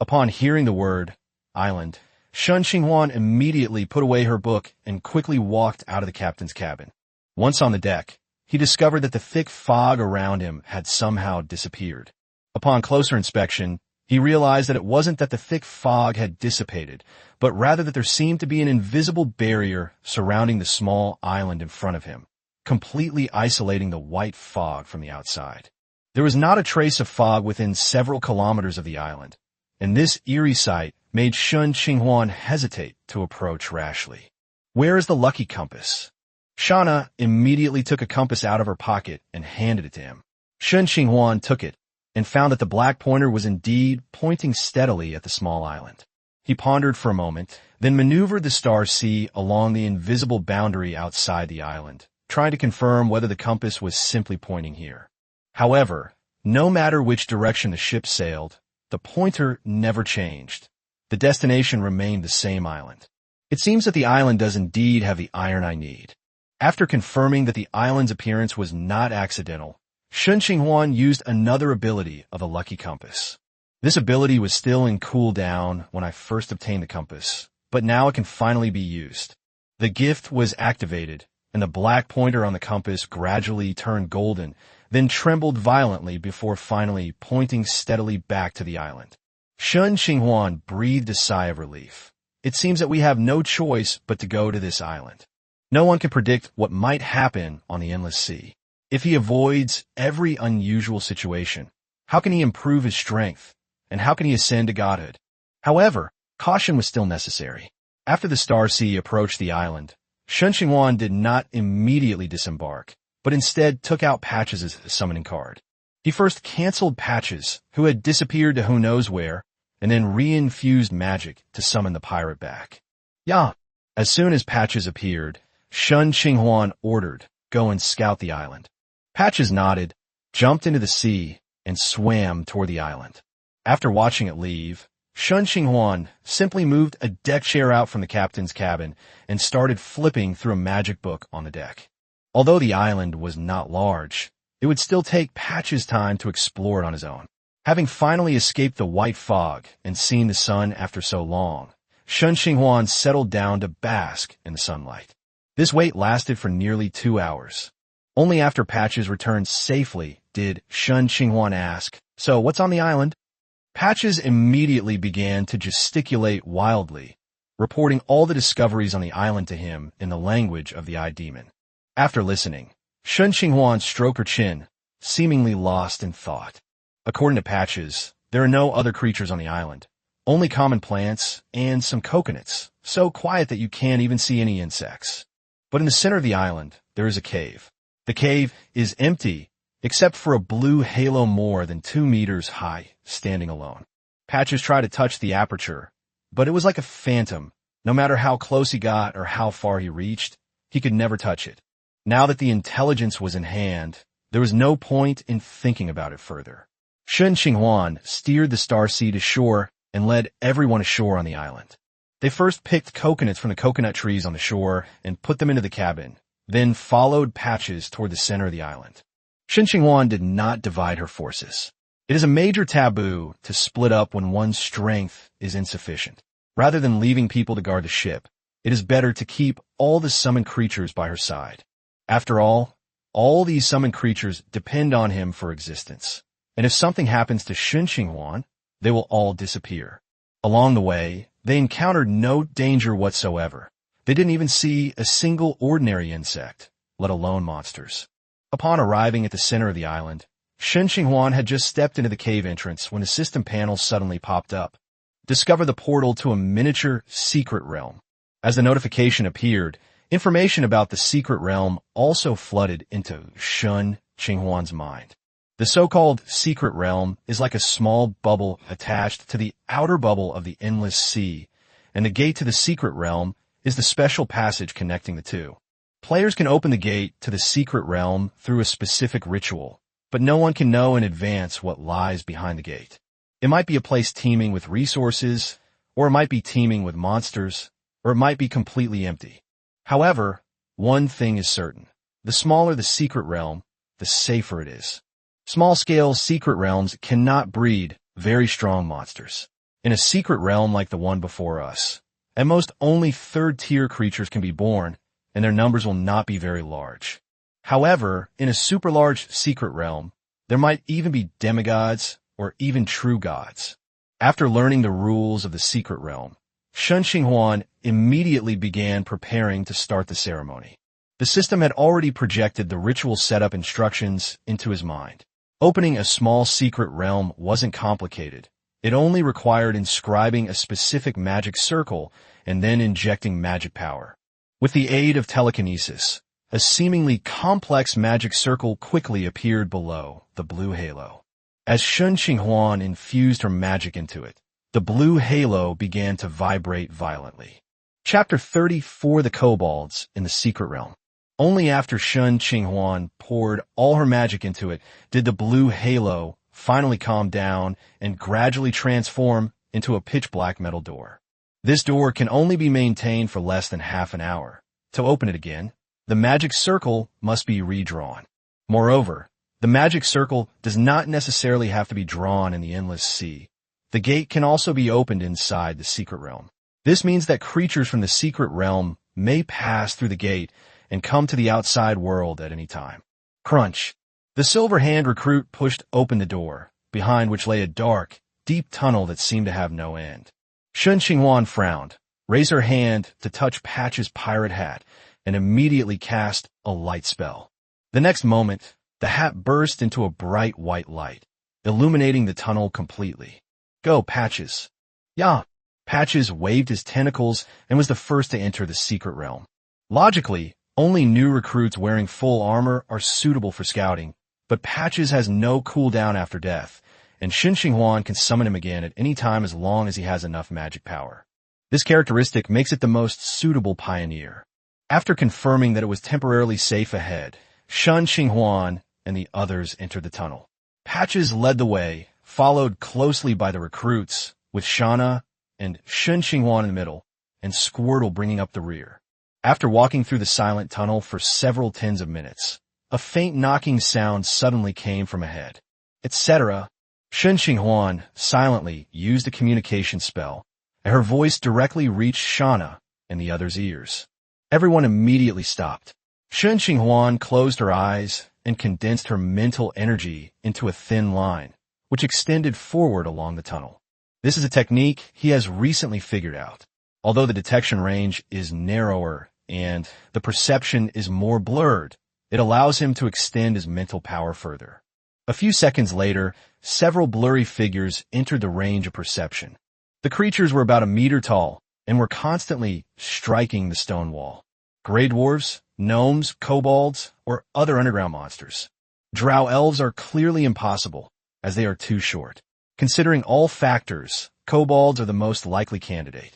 Upon hearing the word island, Shen Qinghuan immediately put away her book and quickly walked out of the captain's cabin. Once on the deck, he discovered that the thick fog around him had somehow disappeared. Upon closer inspection, he realized that it wasn't that the thick fog had dissipated, but rather that there seemed to be an invisible barrier surrounding the small island in front of him, completely isolating the white fog from the outside. There was not a trace of fog within several kilometers of the island, and this eerie sight made Shen Qinghuan hesitate to approach rashly. "Where is the lucky compass?" Shauna immediately took a compass out of her pocket and handed it to him. Shen Qinghuan took it and found that the black pointer was indeed pointing steadily at the small island. He pondered for a moment, then maneuvered the star sea along the invisible boundary outside the island, trying to confirm whether the compass was simply pointing here. However, no matter which direction the ship sailed, the pointer never changed. The destination remained the same island. It seems that the island does indeed have the iron I need. After confirming that the island's appearance was not accidental, Shen Qinghuan used another ability of the lucky compass. This ability was still in cooldown when I first obtained the compass, but now it can finally be used. The gift was activated, and the black pointer on the compass gradually turned golden, then trembled violently before finally pointing steadily back to the island. Shen Qinghuan breathed a sigh of relief. It seems that we have no choice but to go to this island. No one can predict what might happen on the endless sea. If he avoids every unusual situation, how can he improve his strength, and how can he ascend to godhood? However, caution was still necessary. After the star sea approached the island, Shen Qinghuan did not immediately disembark, but instead took out Patches as a summoning card. He first canceled Patches, who had disappeared to who knows where, and then reinfused magic to summon the pirate back. "Yeah." As soon as Patches appeared, Shen Qinghuan ordered, "Go and scout the island." Patches nodded, jumped into the sea, and swam toward the island. After watching it leave, Shen Qinghuan simply moved a deck chair out from the captain's cabin and started flipping through a magic book on the deck. Although the island was not large, it would still take Patches time to explore it on his own. Having finally escaped the white fog and seen the sun after so long, Shen Qinghuan settled down to bask in the sunlight. This wait lasted for nearly 2 hours. Only after Patches returned safely did Shen Qinghuan ask, "So what's on the island?" Patches immediately began to gesticulate wildly, reporting all the discoveries on the island to him in the language of the eye demon. After listening, Shen Qinghuan stroked her chin, seemingly lost in thought. According to Patches, there are no other creatures on the island, only common plants and some coconuts, so quiet that you can't even see any insects. But in the center of the island, there is a cave. The cave is empty, except for a blue halo more than 2 meters high, standing alone. Patches tried to touch the aperture, but it was like a phantom. No matter how close he got or how far he reached, he could never touch it. Now that the intelligence was in hand, there was no point in thinking about it further. Shen Qinghuan steered the star sea to shore and led everyone ashore on the island. They first picked coconuts from the coconut trees on the shore and put them into the cabin, then followed Patches toward the center of the island. Shen Qinghuan did not divide her forces. It is a major taboo to split up when one's strength is insufficient. Rather than leaving people to guard the ship, it is better to keep all the summoned creatures by her side. After all these summoned creatures depend on him for existence. And if something happens to Shen Qinghuan, they will all disappear. Along the way, they encountered no danger whatsoever. They didn't even see a single ordinary insect, let alone monsters. Upon arriving at the center of the island, Shen Qinghuan had just stepped into the cave entrance when a system panel suddenly popped up. Discover the portal to a miniature secret realm. As the notification appeared, Information about the secret realm also flooded into Shen Qinghuan's mind. The so-called secret realm is like a small bubble attached to the outer bubble of the endless sea, and the gate to the secret realm is the special passage connecting the two. Players can open the gate to the secret realm through a specific ritual, but no one can know in advance what lies behind the gate. It might be a place teeming with resources, or it might be teeming with monsters, or it might be completely empty. However, one thing is certain. The smaller the secret realm, the safer it is. Small-scale secret realms cannot breed very strong monsters. In a secret realm like the one before us, at most only third-tier creatures can be born, and their numbers will not be very large. However, in a super-large secret realm, there might even be demigods or even true gods. After learning the rules of the secret realm, Shen Qinghuan immediately began preparing to start the ceremony. The system had already projected the ritual setup instructions into his mind. Opening a small secret realm wasn't complicated. It only required inscribing a specific magic circle and then injecting magic power. With the aid of telekinesis, a seemingly complex magic circle quickly appeared below the blue halo. As Shen Qinghuan infused her magic into it, the blue halo began to vibrate violently. Chapter 34: The Kobolds in the Secret Realm. Only after Shen Qinghuan poured all her magic into it did the blue halo finally calm down and gradually transform into a pitch-black metal door. This door can only be maintained for less than half an hour. To open it again, the magic circle must be redrawn. Moreover, the magic circle does not necessarily have to be drawn in the endless sea. The gate can also be opened inside the secret realm. This means that creatures from the secret realm may pass through the gate and come to the outside world at any time. Crunch. The silver-hand recruit pushed open the door, behind which lay a dark, deep tunnel that seemed to have no end. Shen Qinghuan frowned, raised her hand to touch Patch's pirate hat, and immediately cast a light spell. The next moment, the hat burst into a bright white light, illuminating the tunnel completely. Go, Patches. Yeah. Patches waved his tentacles and was the first to enter the secret realm. Logically, only new recruits wearing full armor are suitable for scouting, but Patches has no cooldown after death, and Shen Qinghuan can summon him again at any time as long as he has enough magic power. This characteristic makes it the most suitable pioneer. After confirming that it was temporarily safe ahead, Shen Qinghuan and the others entered the tunnel. Patches led the way, followed closely by the recruits, with Shauna and Shen Qinghuan in the middle, and Squirtle bringing up the rear. After walking through the silent tunnel for several tens of minutes, a faint knocking sound suddenly came from ahead. Etc. Shen Qinghuan silently used a communication spell, and her voice directly reached Shauna and the others' ears. Everyone immediately stopped. Shen Qinghuan closed her eyes and condensed her mental energy into a thin line, which extended forward along the tunnel. This is a technique he has recently figured out. Although the detection range is narrower and the perception is more blurred, it allows him to extend his mental power further. A few seconds later, several blurry figures entered the range of perception. The creatures were about a meter tall and were constantly striking the stone wall. Gray dwarves, gnomes, kobolds, or other underground monsters. Drow elves are clearly impossible, as they are too short. Considering all factors, kobolds are the most likely candidate.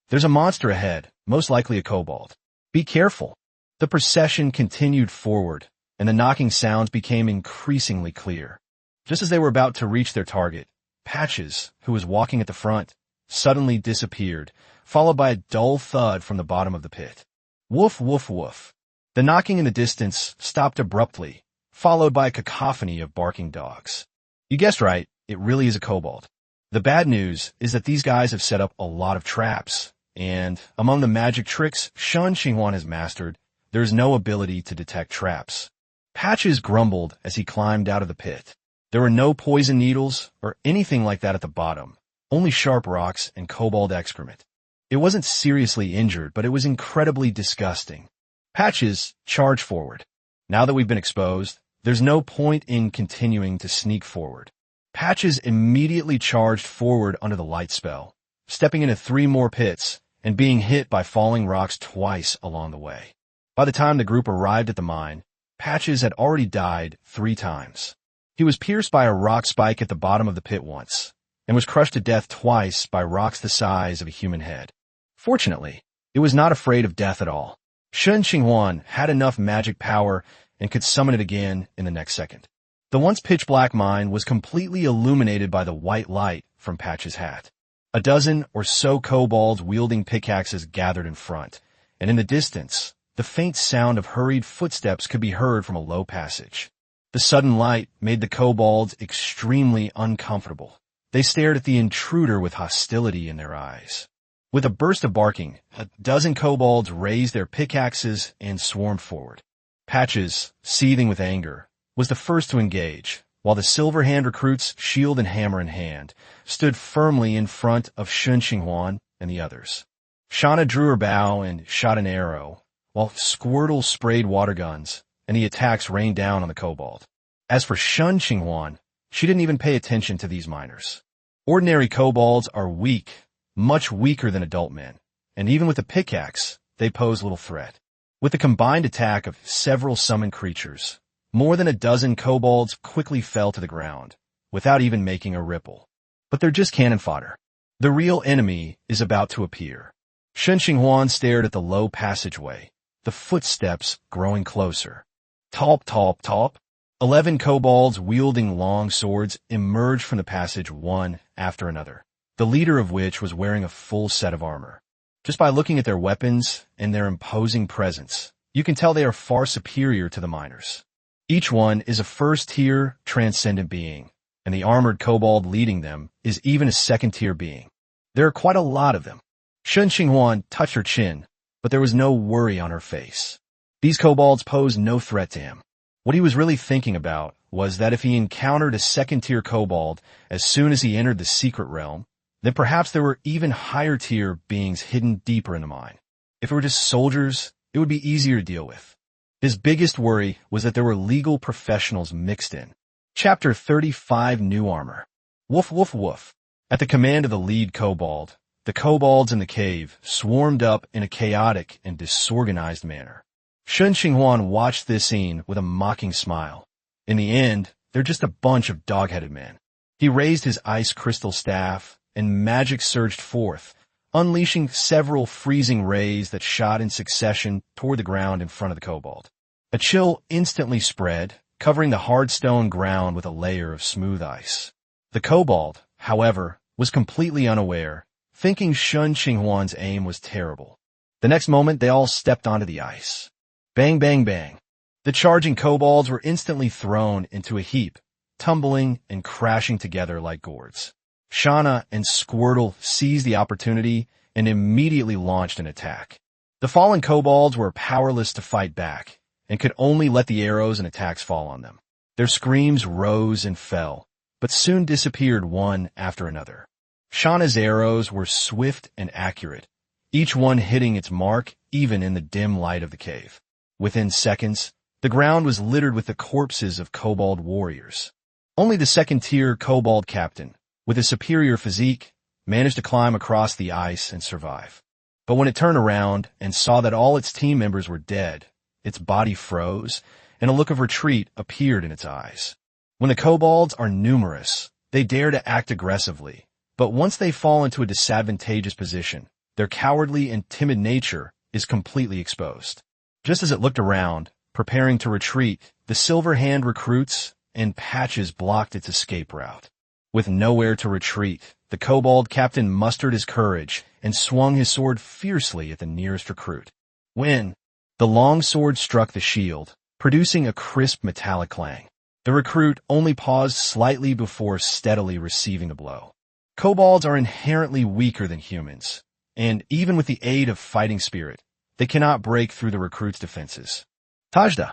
There's a monster ahead, most likely a kobold. Be careful. The procession continued forward, and the knocking sounds became increasingly clear. Just as they were about to reach their target, Patches, who was walking at the front, suddenly disappeared, followed by a dull thud from the bottom of the pit. Woof, woof, woof. The knocking in the distance stopped abruptly, followed by a cacophony of barking dogs. You guessed right, it really is a kobold. The bad news is that these guys have set up a lot of traps, and among the magic tricks Shen Qinghuan has mastered, there is no ability to detect traps. Patches grumbled as he climbed out of the pit. There were no poison needles or anything like that at the bottom, only sharp rocks and kobold excrement. It wasn't seriously injured, but it was incredibly disgusting. Patches charged forward. Now that we've been exposed, there's no point in continuing to sneak forward. Patches immediately charged forward under the light spell, stepping into 3 more pits and being hit by falling rocks twice along the way. By the time the group arrived at the mine, Patches had already died 3 times. He was pierced by a rock spike at the bottom of the pit once, and was crushed to death twice by rocks the size of a human head. Fortunately, it was not afraid of death at all. Shen Qinghuan had enough magic power and could summon it again in the next second. The once pitch-black mine was completely illuminated by the white light from Patch's hat. A dozen or so kobolds wielding pickaxes gathered in front, and in the distance, the faint sound of hurried footsteps could be heard from a low passage. The sudden light made the kobolds extremely uncomfortable. They stared at the intruder with hostility in their eyes. With a burst of barking, a dozen kobolds raised their pickaxes and swarmed forward. Patches, seething with anger, was the first to engage, while the Silver Hand recruits, shield and hammer in hand, stood firmly in front of Shen Qinghuan and the others. Shauna drew her bow and shot an arrow, while Squirtle sprayed water guns, and the attacks rained down on the kobold. As for Shen Qinghuan, she didn't even pay attention to these miners. Ordinary kobolds are weak, much weaker than adult men, and even with a pickaxe, they pose little threat. With the combined attack of several summoned creatures, more than a dozen kobolds quickly fell to the ground, without even making a ripple. But they're just cannon fodder. The real enemy is about to appear. Shen Qinghuan stared at the low passageway, the footsteps growing closer. Talp, talp, talp. 11 kobolds wielding long swords emerged from the passage one after another, the leader of which was wearing a full set of armor. Just by looking at their weapons and their imposing presence, you can tell they are far superior to the miners. Each one is a first-tier transcendent being, and the armored kobold leading them is even a second-tier being. There are quite a lot of them. Shen Qinghuan touched her chin, but there was no worry on her face. These kobolds posed no threat to him. What he was really thinking about was that if he encountered a second-tier kobold as soon as he entered the secret realm, then perhaps there were even higher-tier beings hidden deeper in the mine. If it were just soldiers, it would be easier to deal with. His biggest worry was that there were legal professionals mixed in. Chapter 35 New Armor. Woof woof woof. At the command of the lead kobold, the kobolds in the cave swarmed up in a chaotic and disorganized manner. Shen Qinghuan watched this scene with a mocking smile. In the end, they're just a bunch of dog-headed men. He raised his ice crystal staff, and magic surged forth, unleashing several freezing rays that shot in succession toward the ground in front of the kobold. A chill instantly spread, covering the hard stone ground with a layer of smooth ice. The kobold, however, was completely unaware, thinking Shen Qinghuan's aim was terrible. The next moment, they all stepped onto the ice. Bang, bang, bang. The charging kobolds were instantly thrown into a heap, tumbling and crashing together like gourds. Shauna and Squirtle seized the opportunity and immediately launched an attack. The fallen kobolds were powerless to fight back and could only let the arrows and attacks fall on them. Their screams rose and fell, but soon disappeared one after another. Shauna's arrows were swift and accurate, each one hitting its mark even in the dim light of the cave. Within seconds, the ground was littered with the corpses of kobold warriors. Only the second-tier kobold captain, with a superior physique, managed to climb across the ice and survive. But when it turned around and saw that all its team members were dead, its body froze, and a look of retreat appeared in its eyes. When the kobolds are numerous, they dare to act aggressively, but once they fall into a disadvantageous position, their cowardly and timid nature is completely exposed. Just as it looked around, preparing to retreat, the Silver Hand recruits and Patches blocked its escape route. With nowhere to retreat, the kobold captain mustered his courage and swung his sword fiercely at the nearest recruit. When the long sword struck the shield, producing a crisp metallic clang, the recruit only paused slightly before steadily receiving the blow. Kobolds are inherently weaker than humans, and even with the aid of fighting spirit, they cannot break through the recruit's defenses. Tajda!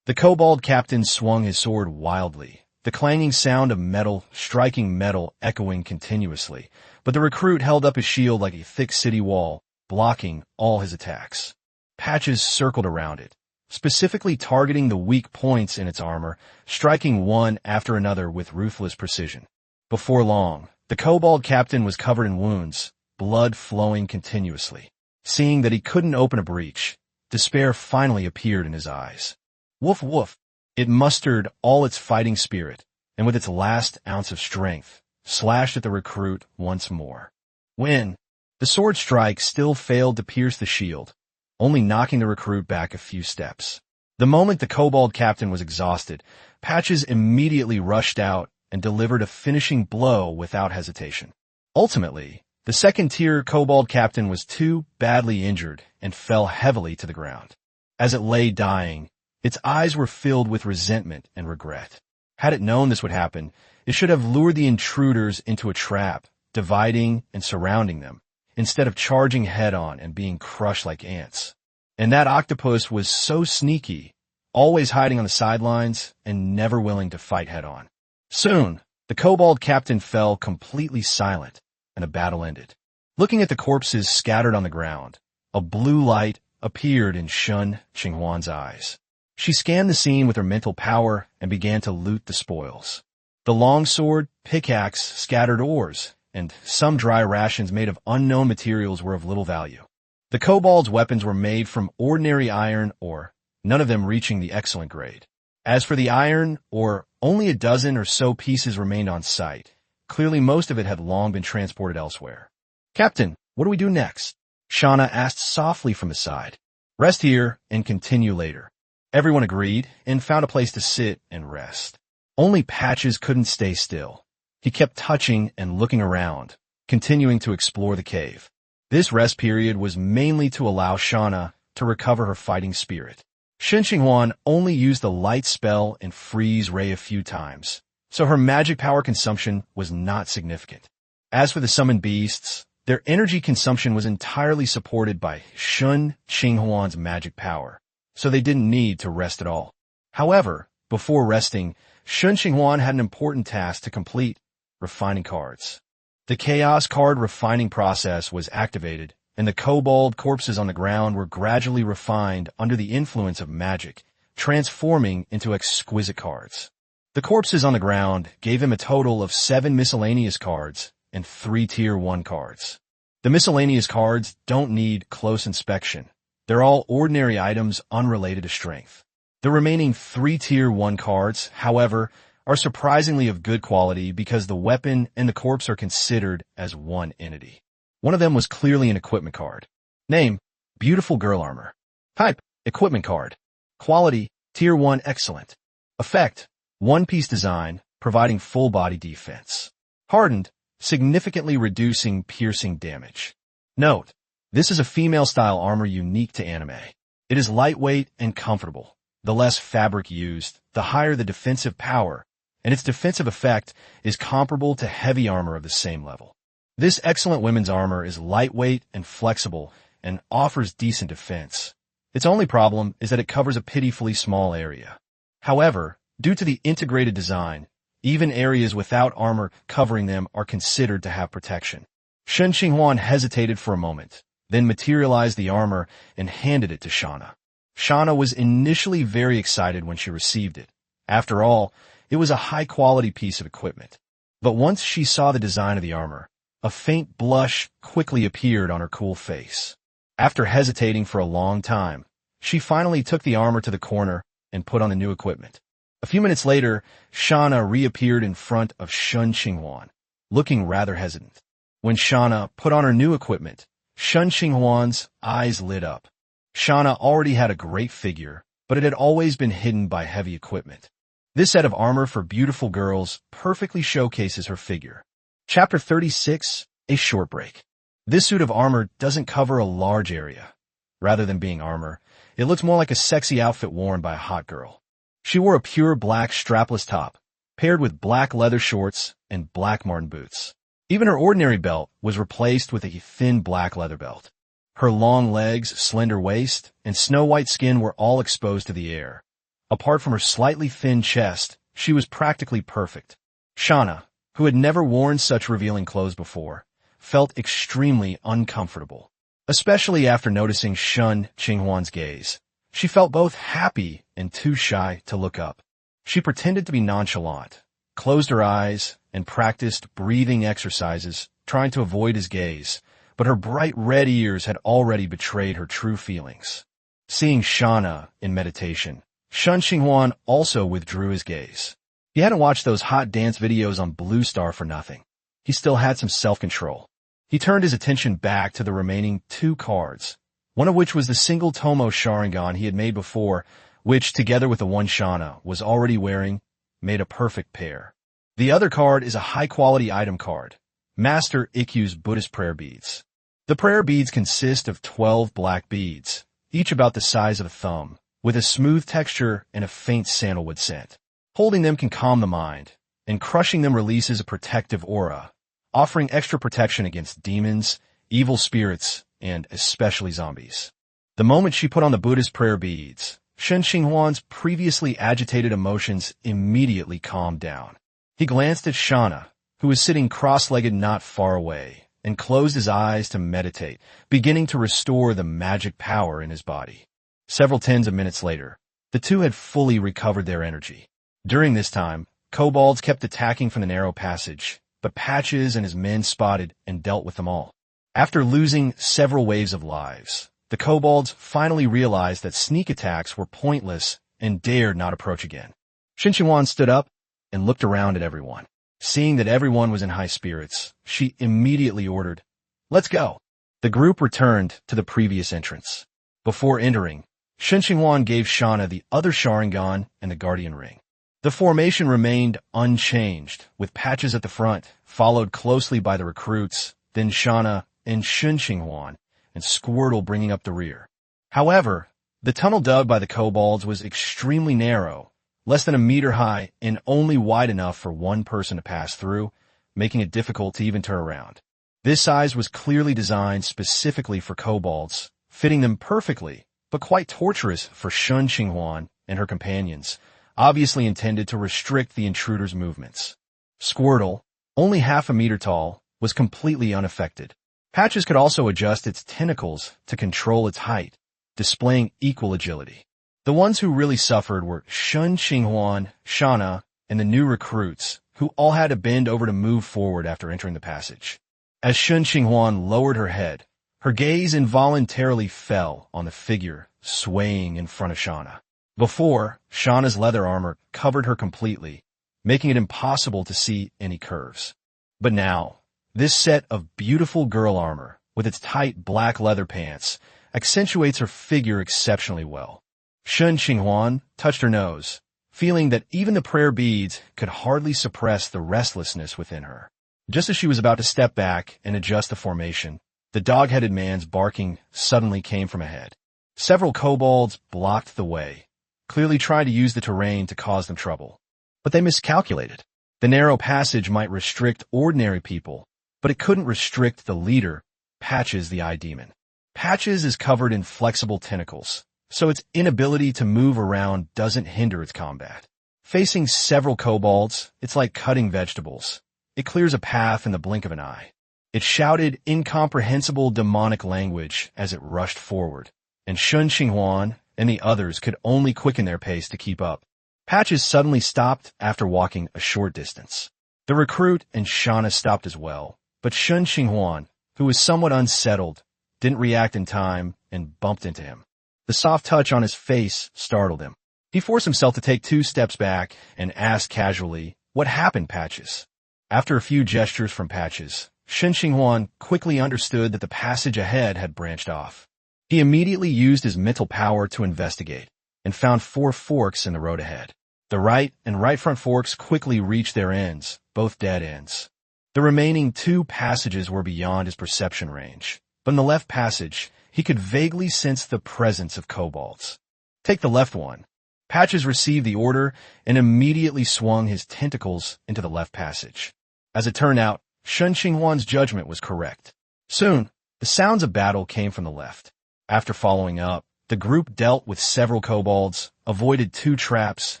The kobold captain swung his sword wildly, the clanging sound of metal striking metal echoing continuously, but the recruit held up his shield like a thick city wall, blocking all his attacks. Patches circled around it, specifically targeting the weak points in its armor, striking one after another with ruthless precision. Before long, the kobold captain was covered in wounds, blood flowing continuously. Seeing that he couldn't open a breach, despair finally appeared in his eyes. Woof woof! It mustered all its fighting spirit, and with its last ounce of strength, slashed at the recruit once more. When the sword strike still failed to pierce the shield, only knocking the recruit back a few steps. The moment the kobold captain was exhausted, Patches immediately rushed out and delivered a finishing blow without hesitation. Ultimately, the second-tier kobold captain was too badly injured and fell heavily to the ground. As it lay dying, its eyes were filled with resentment and regret. Had it known this would happen, it should have lured the intruders into a trap, dividing and surrounding them, instead of charging head-on and being crushed like ants. And that octopus was so sneaky, always hiding on the sidelines and never willing to fight head-on. Soon, the kobold captain fell completely silent, and the battle ended. Looking at the corpses scattered on the ground, a blue light appeared in Shen Qinghuan's eyes. She scanned the scene with her mental power and began to loot the spoils. The longsword, pickaxe, scattered ores, and some dry rations made of unknown materials were of little value. The kobold's weapons were made from ordinary iron ore, none of them reaching the excellent grade. As for the iron ore, only a dozen or so pieces remained on site. Clearly most of it had long been transported elsewhere. "Captain, what do we do next?" Shauna asked softly from the side. "Rest here and continue later." Everyone agreed and found a place to sit and rest. Only Patches couldn't stay still. He kept touching and looking around, continuing to explore the cave. This rest period was mainly to allow Shauna to recover her fighting spirit. Shen Qinghuan only used the light spell and freeze ray a few times, so her magic power consumption was not significant. As for the summoned beasts, their energy consumption was entirely supported by Shen Qinghuan's magic power, so they didn't need to rest at all. However, before resting, Shen Qinghuan had an important task to complete: refining cards. The chaos card refining process was activated, and the kobold corpses on the ground were gradually refined under the influence of magic, transforming into exquisite cards. The corpses on the ground gave him a total of 7 miscellaneous cards and 3 Tier 1 cards. The miscellaneous cards don't need close inspection. They're all ordinary items unrelated to strength. The remaining 3 Tier 1 cards, however, are surprisingly of good quality because the weapon and the corpse are considered as one entity. One of them was clearly an equipment card. Name: Beautiful Girl Armor. Type: Equipment card. Quality: Tier 1 Excellent. Effect: one-piece design, providing full body defense. Hardened, significantly reducing piercing damage. Note: this is a female-style armor unique to anime. It is lightweight and comfortable. The less fabric used, the higher the defensive power, and its defensive effect is comparable to heavy armor of the same level. This excellent women's armor is lightweight and flexible and offers decent defense. Its only problem is that it covers a pitifully small area. However, due to the integrated design, even areas without armor covering them are considered to have protection. Shen Qinghuan hesitated for a moment, then materialized the armor and handed it to Shauna. Shauna was initially very excited when she received it. After all, it was a high-quality piece of equipment. But once she saw the design of the armor, a faint blush quickly appeared on her cool face. After hesitating for a long time, she finally took the armor to the corner and put on the new equipment. A few minutes later, Shauna reappeared in front of Shen Qinghuan, looking rather hesitant. When Shauna put on her new equipment, Shen Qinghuan's eyes lit up. Shauna already had a great figure, but it had always been hidden by heavy equipment. This set of armor for beautiful girls perfectly showcases her figure. Chapter 36, A Short Break. This suit of armor doesn't cover a large area. Rather than being armor, it looks more like a sexy outfit worn by a hot girl. She wore a pure black strapless top, paired with black leather shorts and black marten boots. Even her ordinary belt was replaced with a thin black leather belt. Her long legs, slender waist, and snow-white skin were all exposed to the air. Apart from her slightly thin chest, she was practically perfect. Shauna, who had never worn such revealing clothes before, felt extremely uncomfortable, especially after noticing Shen Qinghuan's gaze. She felt both happy and too shy to look up. She pretended to be nonchalant, closed her eyes, and practiced breathing exercises, trying to avoid his gaze, but her bright red ears had already betrayed her true feelings. Seeing Shauna in meditation, Shen Qinghuan also withdrew his gaze. He hadn't watched those hot dance videos on Blue Star for nothing. He still had some self-control. He turned his attention back to the remaining 2 cards, one of which was the single Tomo Sharingan he had made before, which, together with the one Shauna was already wearing, made a perfect pair. The other card is a high-quality item card, Master Ikkyu's Buddhist prayer beads. The prayer beads consist of 12 black beads, each about the size of a thumb, with a smooth texture and a faint sandalwood scent. Holding them can calm the mind, and crushing them releases a protective aura, offering extra protection against demons, evil spirits, and especially zombies. The moment she put on the Buddhist prayer beads, Shen Qinghuan's previously agitated emotions immediately calmed down. He glanced at Shauna, who was sitting cross-legged not far away, and closed his eyes to meditate, beginning to restore the magic power in his body. Several tens of minutes later, the two had fully recovered their energy. During this time, kobolds kept attacking from the narrow passage, but Patches and his men spotted and dealt with them all. After losing several waves of lives, the kobolds finally realized that sneak attacks were pointless and dared not approach again. Shen Qinghuan stood up and looked around at everyone. Seeing that everyone was in high spirits, she immediately ordered, "Let's go." The group returned to the previous entrance. Before entering, Shen Qinghuan gave Shauna the other Sharingan and the Guardian Ring. The formation remained unchanged, with Patches at the front, followed closely by the recruits, then Shauna and Shen Qinghuan, and Squirtle bringing up the rear. However, the tunnel dug by the kobolds was extremely narrow, less than a meter high and only wide enough for one person to pass through, making it difficult to even turn around. This size was clearly designed specifically for kobolds, fitting them perfectly, but quite torturous for Shen Qinghuan and her companions, obviously intended to restrict the intruder's movements. Squirtle, only half a meter tall, was completely unaffected. Patches could also adjust its tentacles to control its height, displaying equal agility. The ones who really suffered were Shen Qinghuan, Shauna, and the new recruits, who all had to bend over to move forward after entering the passage. As Shen Qinghuan lowered her head, her gaze involuntarily fell on the figure swaying in front of Shauna. Before, Shauna's leather armor covered her completely, making it impossible to see any curves. But now, this set of beautiful girl armor, with its tight black leather pants, accentuates her figure exceptionally well. Shen Qinghuan touched her nose, feeling that even the prayer beads could hardly suppress the restlessness within her. Just as she was about to step back and adjust the formation, the dog-headed man's barking suddenly came from ahead. Several kobolds blocked the way, clearly trying to use the terrain to cause them trouble. But they miscalculated. The narrow passage might restrict ordinary people, but it couldn't restrict the leader, Patches the Eye Demon. Patches is covered in flexible tentacles, so its inability to move around doesn't hinder its combat. Facing several kobolds, it's like cutting vegetables. It clears a path in the blink of an eye. It shouted incomprehensible demonic language as it rushed forward, and Shen Qinghuan and the others could only quicken their pace to keep up. Patches suddenly stopped after walking a short distance. The recruit and Shauna stopped as well, but Shen Qinghuan, who was somewhat unsettled, didn't react in time and bumped into him. The soft touch on his face startled him. He forced himself to take 2 steps back and asked casually, "What happened, Patches?" After a few gestures from Patches, Shen Qinghuan quickly understood that the passage ahead had branched off. He immediately used his mental power to investigate, and found 4 forks in the road ahead. The right and right front forks quickly reached their ends, both dead ends. The remaining 2 passages were beyond his perception range, but in the left passage, he could vaguely sense the presence of kobolds. "Take the left one." Patches received the order and immediately swung his tentacles into the left passage. As it turned out, Shen Qinghuan's judgment was correct. Soon, the sounds of battle came from the left. After following up, the group dealt with several kobolds, avoided 2 traps,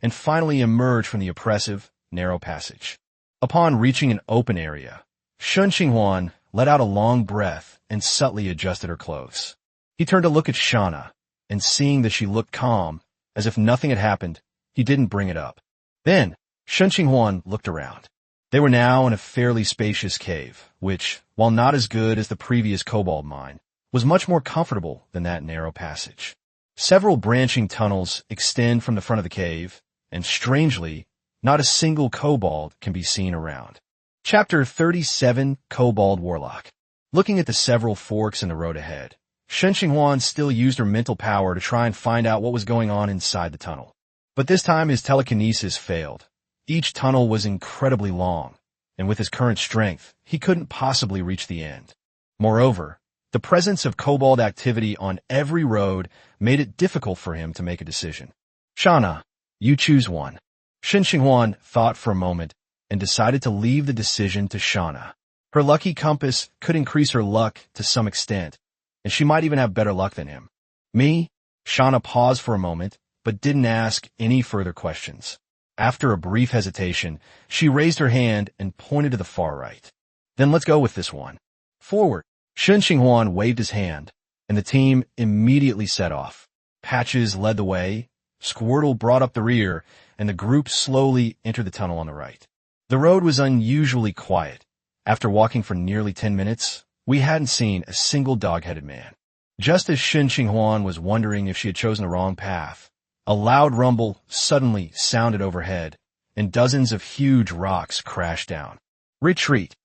and finally emerged from the oppressive, narrow passage. Upon reaching an open area, Shen Qinghuan let out a long breath and subtly adjusted her clothes. He turned to look at Shauna, and seeing that she looked calm, as if nothing had happened, he didn't bring it up. Then, Shen Qinghuan looked around. They were now in a fairly spacious cave, which, while not as good as the previous kobold mine, was much more comfortable than that narrow passage. Several branching tunnels extend from the front of the cave, and strangely, not a single kobold can be seen around. Chapter 37, Kobold Warlock. Looking at the several forks in the road ahead, Shen Qinghuan still used her mental power to try and find out what was going on inside the tunnel. But this time his telekinesis failed. Each tunnel was incredibly long, and with his current strength, he couldn't possibly reach the end. Moreover, the presence of kobold activity on every road made it difficult for him to make a decision. Shana, you choose one. Shen Qinghuan thought for a moment and decided to leave the decision to Shana. Her lucky compass could increase her luck to some extent, and she might even have better luck than him. Me? Shana paused for a moment, but didn't ask any further questions. After a brief hesitation, she raised her hand and pointed to the far right. Then let's go with this one. Forward. Shen Qinghuan waved his hand, and the team immediately set off. Patches led the way, Squirtle brought up the rear, and the group slowly entered the tunnel on the right. The road was unusually quiet. After walking for nearly 10 minutes, we hadn't seen a single dog-headed man. Just as Shen Qinghuan was wondering if she had chosen the wrong path, a loud rumble suddenly sounded overhead, and dozens of huge rocks crashed down. Retreat.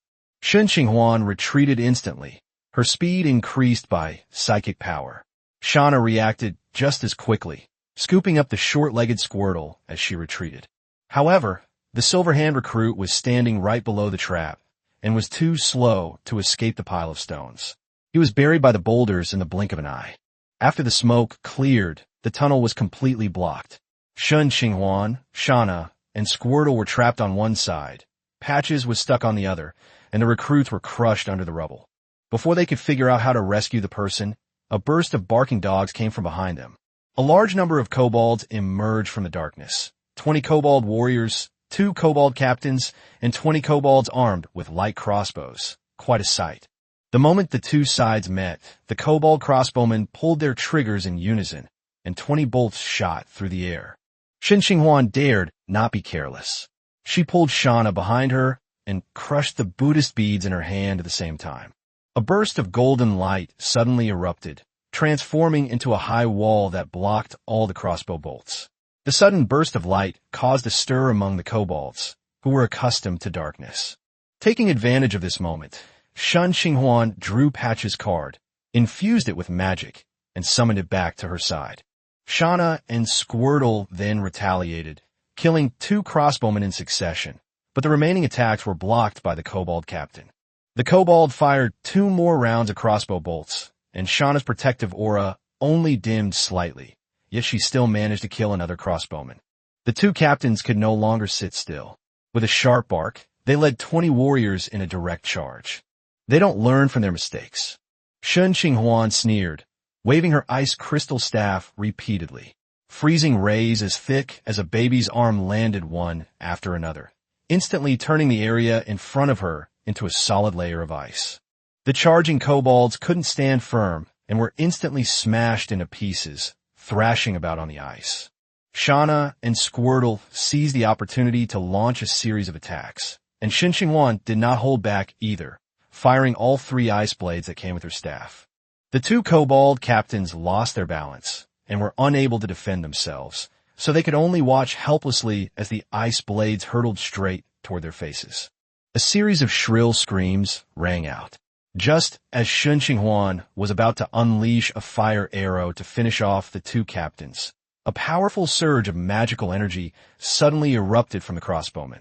Shen Qinghuan retreated instantly. Her speed increased by psychic power. Shana reacted just as quickly, scooping up the short-legged Squirtle as she retreated. However, the silver-hand recruit was standing right below the trap and was too slow to escape the pile of stones. He was buried by the boulders in the blink of an eye. After the smoke cleared, the tunnel was completely blocked. Shen Qinghuan, Shana, and Squirtle were trapped on one side. Patches was stuck on the other, and the recruits were crushed under the rubble. Before they could figure out how to rescue the person, a burst of barking dogs came from behind them. A large number of kobolds emerged from the darkness. 20 kobold warriors, 2 kobold captains, and 20 kobolds armed with light crossbows. Quite a sight. The moment the two sides met, the kobold crossbowmen pulled their triggers in unison, and 20 bolts shot through the air. Shen Qinghuan dared not be careless. She pulled Shana behind her and crushed the Buddhist beads in her hand at the same time. A burst of golden light suddenly erupted, transforming into a high wall that blocked all the crossbow bolts. The sudden burst of light caused a stir among the kobolds, who were accustomed to darkness. Taking advantage of this moment, Shen Qinghuan drew Patch's card, infused it with magic, and summoned it back to her side. Shana and Squirtle then retaliated, killing 2 crossbowmen in succession, but the remaining attacks were blocked by the kobold captain. The kobold fired 2 more rounds of crossbow bolts, and Shana's protective aura only dimmed slightly, yet she still managed to kill another crossbowman. The 2 captains could no longer sit still. With a sharp bark, they led 20 warriors in a direct charge. They don't learn from their mistakes. Shen Qinghuan sneered, waving her ice crystal staff repeatedly. Freezing rays as thick as a baby's arm landed one after another, instantly turning the area in front of her into a solid layer of ice. The charging kobolds couldn't stand firm and were instantly smashed into pieces, thrashing about on the ice. Shana and Squirtle seized the opportunity to launch a series of attacks, and Shen Qinghuan did not hold back either, firing all 3 ice blades that came with her staff. The 2 kobold captains lost their balance and were unable to defend themselves, so they could only watch helplessly as the ice blades hurtled straight toward their faces. A series of shrill screams rang out. Just as Shen Qinghuan was about to unleash a fire arrow to finish off the 2 captains, a powerful surge of magical energy suddenly erupted from the crossbowmen.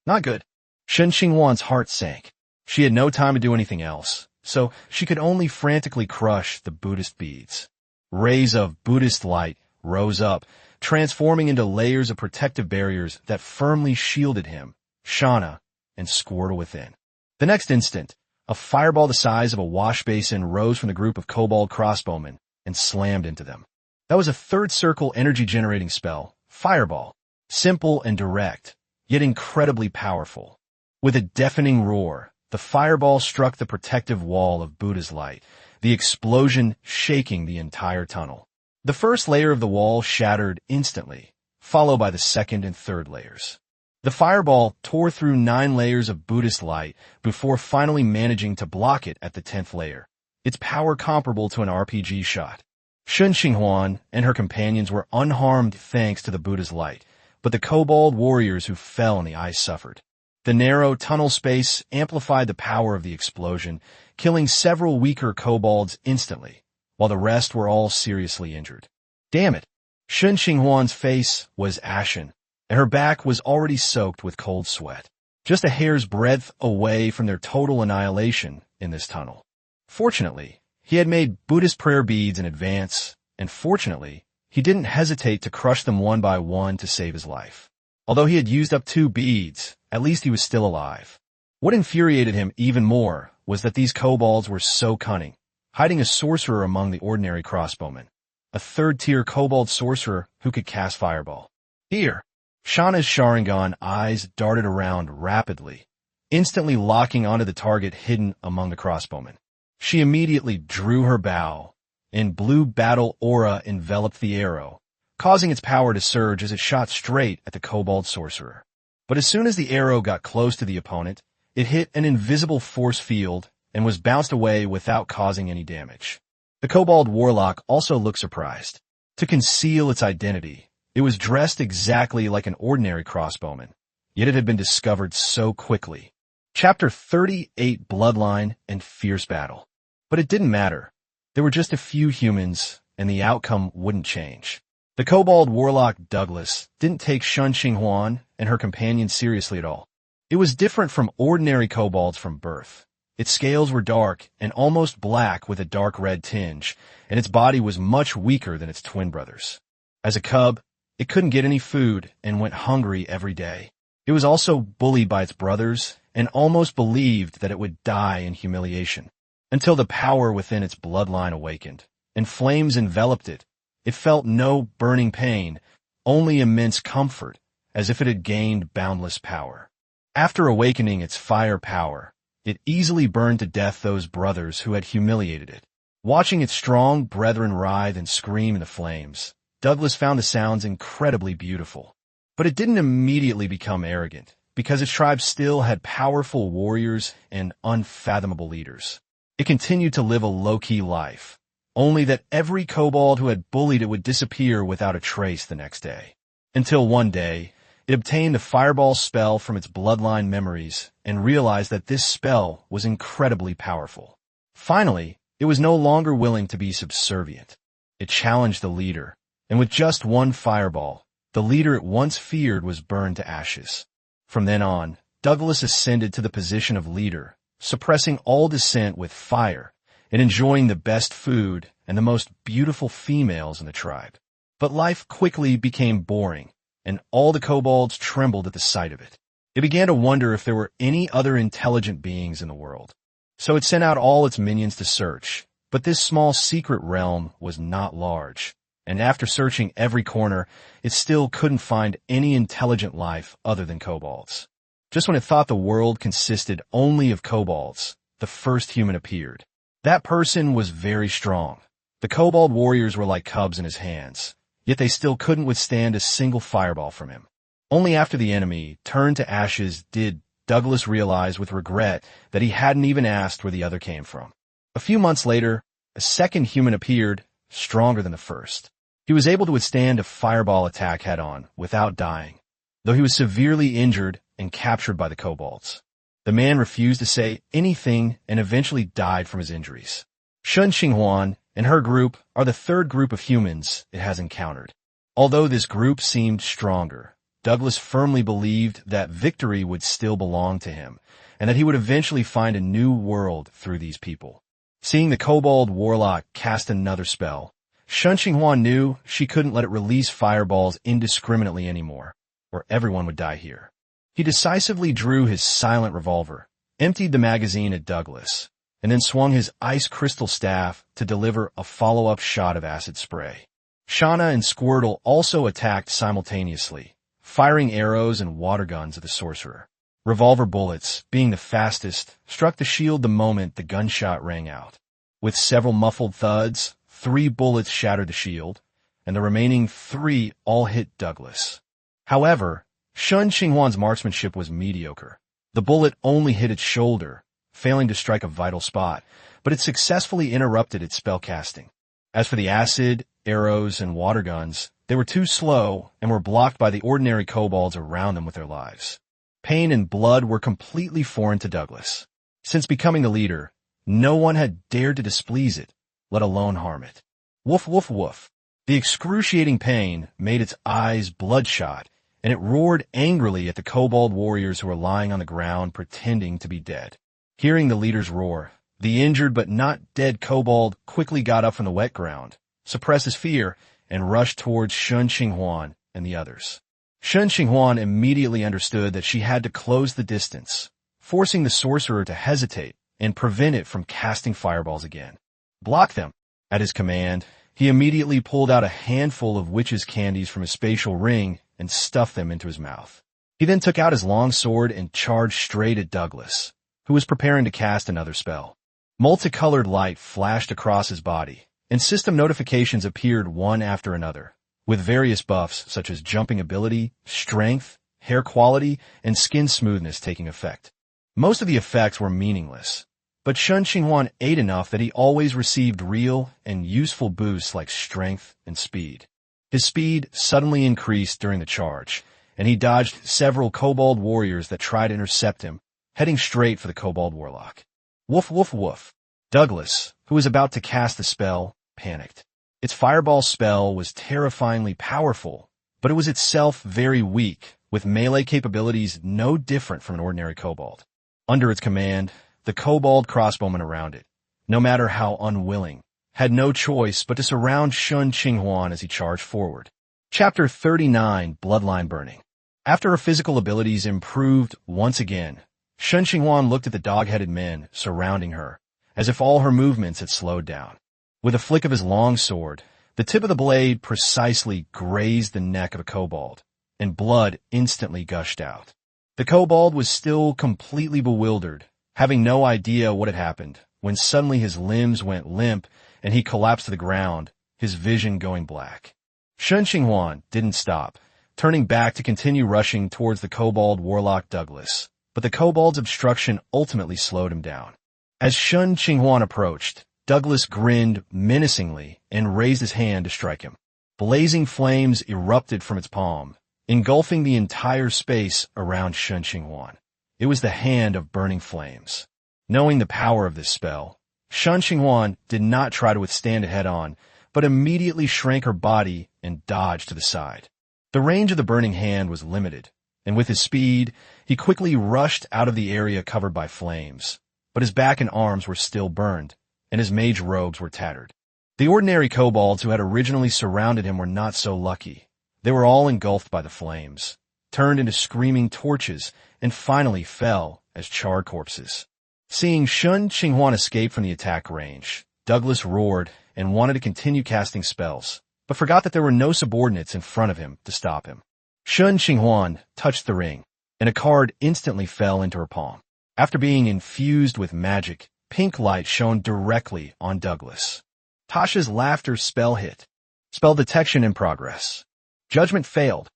Not good. Shen Qinghuan's heart sank. She had no time to do anything else, so she could only frantically crush the Buddhist beads. Rays of Buddhist light rose up, transforming into layers of protective barriers that firmly shielded him, Shana, and Squirtle within. The next instant, a fireball the size of a wash basin rose from the group of kobold crossbowmen and slammed into them. That was a 3rd circle energy-generating spell, Fireball. Simple and direct, yet incredibly powerful. With a deafening roar, the fireball struck the protective wall of Buddha's light, the explosion shaking the entire tunnel. The first layer of the wall shattered instantly, followed by the second and third layers. The fireball tore through 9 layers of Buddhist light before finally managing to block it at the 10th layer, its power comparable to an RPG shot. Shen Qinghuan and her companions were unharmed thanks to the Buddha's light, but the kobold warriors who fell in the ice suffered. The narrow tunnel space amplified the power of the explosion, killing several weaker kobolds instantly, while the rest were all seriously injured. Damn it! Shen Qinghuan's face was ashen, and her back was already soaked with cold sweat. Just a hair's breadth away from their total annihilation in this tunnel. Fortunately, he had made Buddhist prayer beads in advance, and fortunately, he didn't hesitate to crush them one by one to save his life. Although he had used up 2 beads, at least he was still alive. What infuriated him even more was that these kobolds were so cunning, hiding a sorcerer among the ordinary crossbowmen. A 3rd-tier kobold sorcerer who could cast fireball. Here, Shana's Sharingan eyes darted around rapidly, instantly locking onto the target hidden among the crossbowmen. She immediately drew her bow, and blue battle aura enveloped the arrow, causing its power to surge as it shot straight at the kobold sorcerer. But as soon as the arrow got close to the opponent, it hit an invisible force field and was bounced away without causing any damage. The kobold warlock also looked surprised. To conceal its identity, it was dressed exactly like an ordinary crossbowman, yet it had been discovered so quickly. Chapter 38, Bloodline and Fierce Battle. But it didn't matter. There were just a few humans, and the outcome wouldn't change. The kobold warlock Douglas didn't take Shen Qinghuan and her companions seriously at all. It was different from ordinary kobolds from birth. Its scales were dark and almost black with a dark red tinge, and its body was much weaker than its twin brothers. As a cub, it couldn't get any food and went hungry every day. It was also bullied by its brothers and almost believed that it would die in humiliation. Until the power within its bloodline awakened, and flames enveloped it. It felt no burning pain, only immense comfort, as if it had gained boundless power. After awakening its fire power, it easily burned to death those brothers who had humiliated it. Watching its strong brethren writhe and scream in the flames, Douglas found the sounds incredibly beautiful. But it didn't immediately become arrogant, because its tribe still had powerful warriors and unfathomable leaders. It continued to live a low-key life, only that every kobold who had bullied it would disappear without a trace the next day. Until one day, it obtained a fireball spell from its bloodline memories and realized that this spell was incredibly powerful. Finally, it was no longer willing to be subservient. It challenged the leader, and with just one fireball, the leader it once feared was burned to ashes. From then on, Douglas ascended to the position of leader, suppressing all dissent with fire and enjoying the best food and the most beautiful females in the tribe. But life quickly became boring, and all the kobolds trembled at the sight of it. It began to wonder if there were any other intelligent beings in the world. So it sent out all its minions to search, but this small secret realm was not large, and after searching every corner, it still couldn't find any intelligent life other than kobolds. Just when it thought the world consisted only of kobolds, the first human appeared. That person was very strong. The kobold warriors were like cubs in his hands, yet they still couldn't withstand a single fireball from him. Only after the enemy turned to ashes did Douglas realize with regret that he hadn't even asked where the other came from. A few months later, a second human appeared, stronger than the first. He was able to withstand a fireball attack head-on without dying, though he was severely injured and captured by the kobolds. The man refused to say anything and eventually died from his injuries. Shen Qinghuan and her group are the 3rd group of humans it has encountered. Although this group seemed stronger, Douglas firmly believed that victory would still belong to him, and that he would eventually find a new world through these people. Seeing the kobold warlock cast another spell, Shen Qinghuan knew she couldn't let it release fireballs indiscriminately anymore, or everyone would die here. He decisively drew his silent revolver, emptied the magazine at Douglas, and then swung his ice crystal staff to deliver a follow-up shot of acid spray. Shauna and Squirtle also attacked simultaneously, firing arrows and water guns at the sorcerer. Revolver bullets, being the fastest, struck the shield the moment the gunshot rang out. With several muffled thuds, 3 bullets shattered the shield, and the remaining 3 all hit Douglas. However, Shen Qinghuan's marksmanship was mediocre. The bullet only hit its shoulder, failing to strike a vital spot, but it successfully interrupted its spellcasting. As for the acid, arrows, and water guns, they were too slow and were blocked by the ordinary kobolds around them with their lives. Pain and blood were completely foreign to Douglas. Since becoming the leader, no one had dared to displease it, let alone harm it. Woof, woof, woof. The excruciating pain made its eyes bloodshot, and it roared angrily at the kobold warriors who were lying on the ground pretending to be dead. Hearing the leader's roar, the injured but not dead kobold quickly got up from the wet ground, suppressed his fear, and rushed towards Shen Qinghuan and the others. Shen Qinghuan immediately understood that she had to close the distance, forcing the sorcerer to hesitate and prevent it from casting fireballs again. Block them. At his command, he immediately pulled out a handful of witch's candies from his spatial ring and stuffed them into his mouth. He then took out his long sword and charged straight at Douglas, who was preparing to cast another spell. Multicolored light flashed across his body, and system notifications appeared one after another, with various buffs such as jumping ability, strength, hair quality, and skin smoothness taking effect. Most of the effects were meaningless, but Shen Qinghuan ate enough that he always received real and useful boosts like strength and speed. His speed suddenly increased during the charge, and he dodged several kobold warriors that tried to intercept him, heading straight for the kobold warlock. Woof, woof, woof. Douglas, who was about to cast the spell, panicked. Its fireball spell was terrifyingly powerful, but it was itself very weak, with melee capabilities no different from an ordinary kobold. Under its command, the kobold crossbowmen around it, no matter how unwilling, had no choice but to surround Shen Qinghuan as he charged forward. Chapter 39, Bloodline Burning. After her physical abilities improved once again, Shen Qinghuan looked at the dog-headed men surrounding her, as if all her movements had slowed down. With a flick of his long sword, the tip of the blade precisely grazed the neck of a kobold, and blood instantly gushed out. The kobold was still completely bewildered, having no idea what had happened, when suddenly his limbs went limp and he collapsed to the ground, his vision going black. Shen Qinghuan didn't stop, turning back to continue rushing towards the kobold warlock Douglas, but the kobold's obstruction ultimately slowed him down. As Shen Qinghuan approached, Douglas grinned menacingly and raised his hand to strike him. Blazing flames erupted from its palm, engulfing the entire space around Shen Qinghuan. It was the hand of burning flames. Knowing the power of this spell, Shen Qinghuan did not try to withstand it head-on, but immediately shrank her body and dodged to the side. The range of the burning hand was limited, and with his speed, he quickly rushed out of the area covered by flames, but his back and arms were still burned, and his mage robes were tattered. The ordinary kobolds who had originally surrounded him were not so lucky. They were all engulfed by the flames, turned into screaming torches, and finally fell as charred corpses. Seeing Shen Qinghuan escape from the attack range, Douglas roared and wanted to continue casting spells, but forgot that there were no subordinates in front of him to stop him. Shen Qinghuan touched the ring, and a card instantly fell into her palm. After being infused with magic, pink light shone directly on Douglas. Tasha's laughter spell hit. Spell detection in progress. Judgment failed.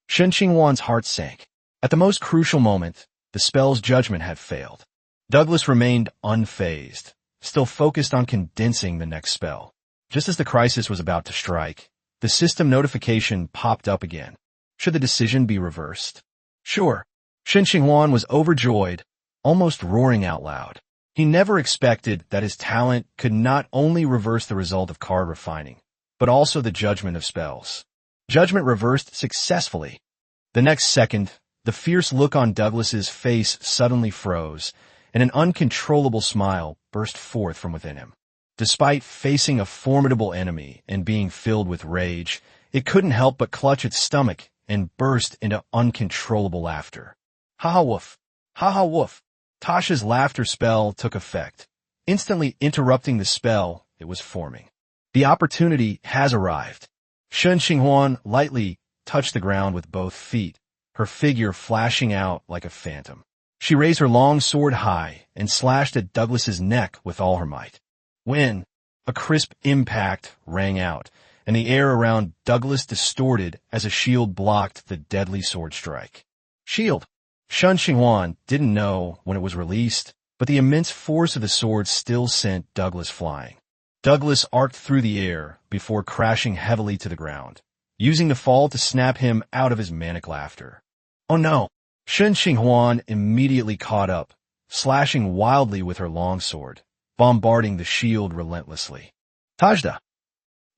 Shen Qinghuan's heart sank. At the most crucial moment, the spell's judgment had failed. Douglas remained unfazed, still focused on condensing the next spell. Just as the crisis was about to strike, the system notification popped up again. Should the decision be reversed? Sure. Shen Qinghuan was overjoyed, almost roaring out loud. He never expected that his talent could not only reverse the result of card refining, but also the judgment of spells. Judgment reversed successfully. The next second, the fierce look on Douglas's face suddenly froze, and an uncontrollable smile burst forth from within him. Despite facing a formidable enemy and being filled with rage, it couldn't help but clutch its stomach and burst into uncontrollable laughter. Ha ha woof! Ha ha woof! Tasha's laughter spell took effect, instantly interrupting the spell it was forming. The opportunity has arrived. Shen Qinghuan lightly touched the ground with both feet, her figure flashing out like a phantom. She raised her long sword high and slashed at Douglas's neck with all her might. When a crisp impact rang out, and the air around Douglas distorted as a shield blocked the deadly sword strike. Shield! Shen Qinghuan didn't know when it was released, but the immense force of the sword still sent Douglas flying. Douglas arced through the air before crashing heavily to the ground, using the fall to snap him out of his manic laughter. Oh no! Shen Qinghuan immediately caught up, slashing wildly with her longsword, bombarding the shield relentlessly. Tajda!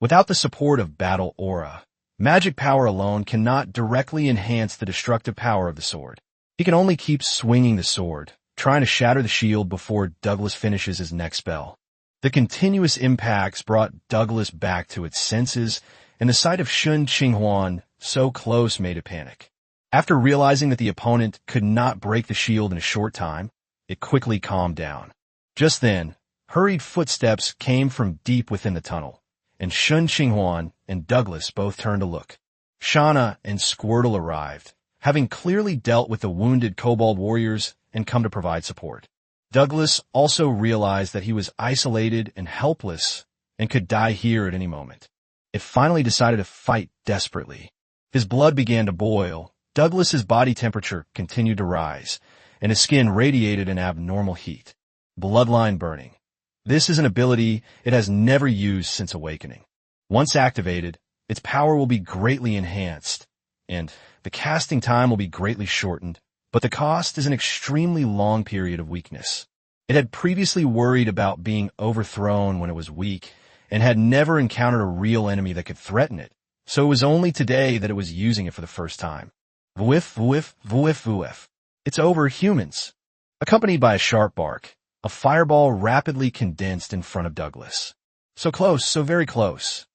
Without the support of battle aura, magic power alone cannot directly enhance the destructive power of the sword. He can only keep swinging the sword, trying to shatter the shield before Douglas finishes his next spell. The continuous impacts brought Douglas back to its senses, and the sight of Shen Qinghuan so close made it panic. After realizing that the opponent could not break the shield in a short time, it quickly calmed down. Just then, hurried footsteps came from deep within the tunnel, and Shen Qinghuan and Douglas both turned to look. Shauna and Squirtle arrived, having clearly dealt with the wounded kobold warriors and come to provide support. Douglas also realized that he was isolated and helpless and could die here at any moment. It finally decided to fight desperately. His blood began to boil, Douglas's body temperature continued to rise, and his skin radiated an abnormal heat. Bloodline burning. This is an ability it has never used since awakening. Once activated, its power will be greatly enhanced, and the casting time will be greatly shortened, but the cost is an extremely long period of weakness. It had previously worried about being overthrown when it was weak, and had never encountered a real enemy that could threaten it, so it was only today that it was using it for the first time. Vuif, vuif, vuif, vuif. It's over, humans. Accompanied by a sharp bark, a fireball rapidly condensed in front of Douglas. So close, so very close.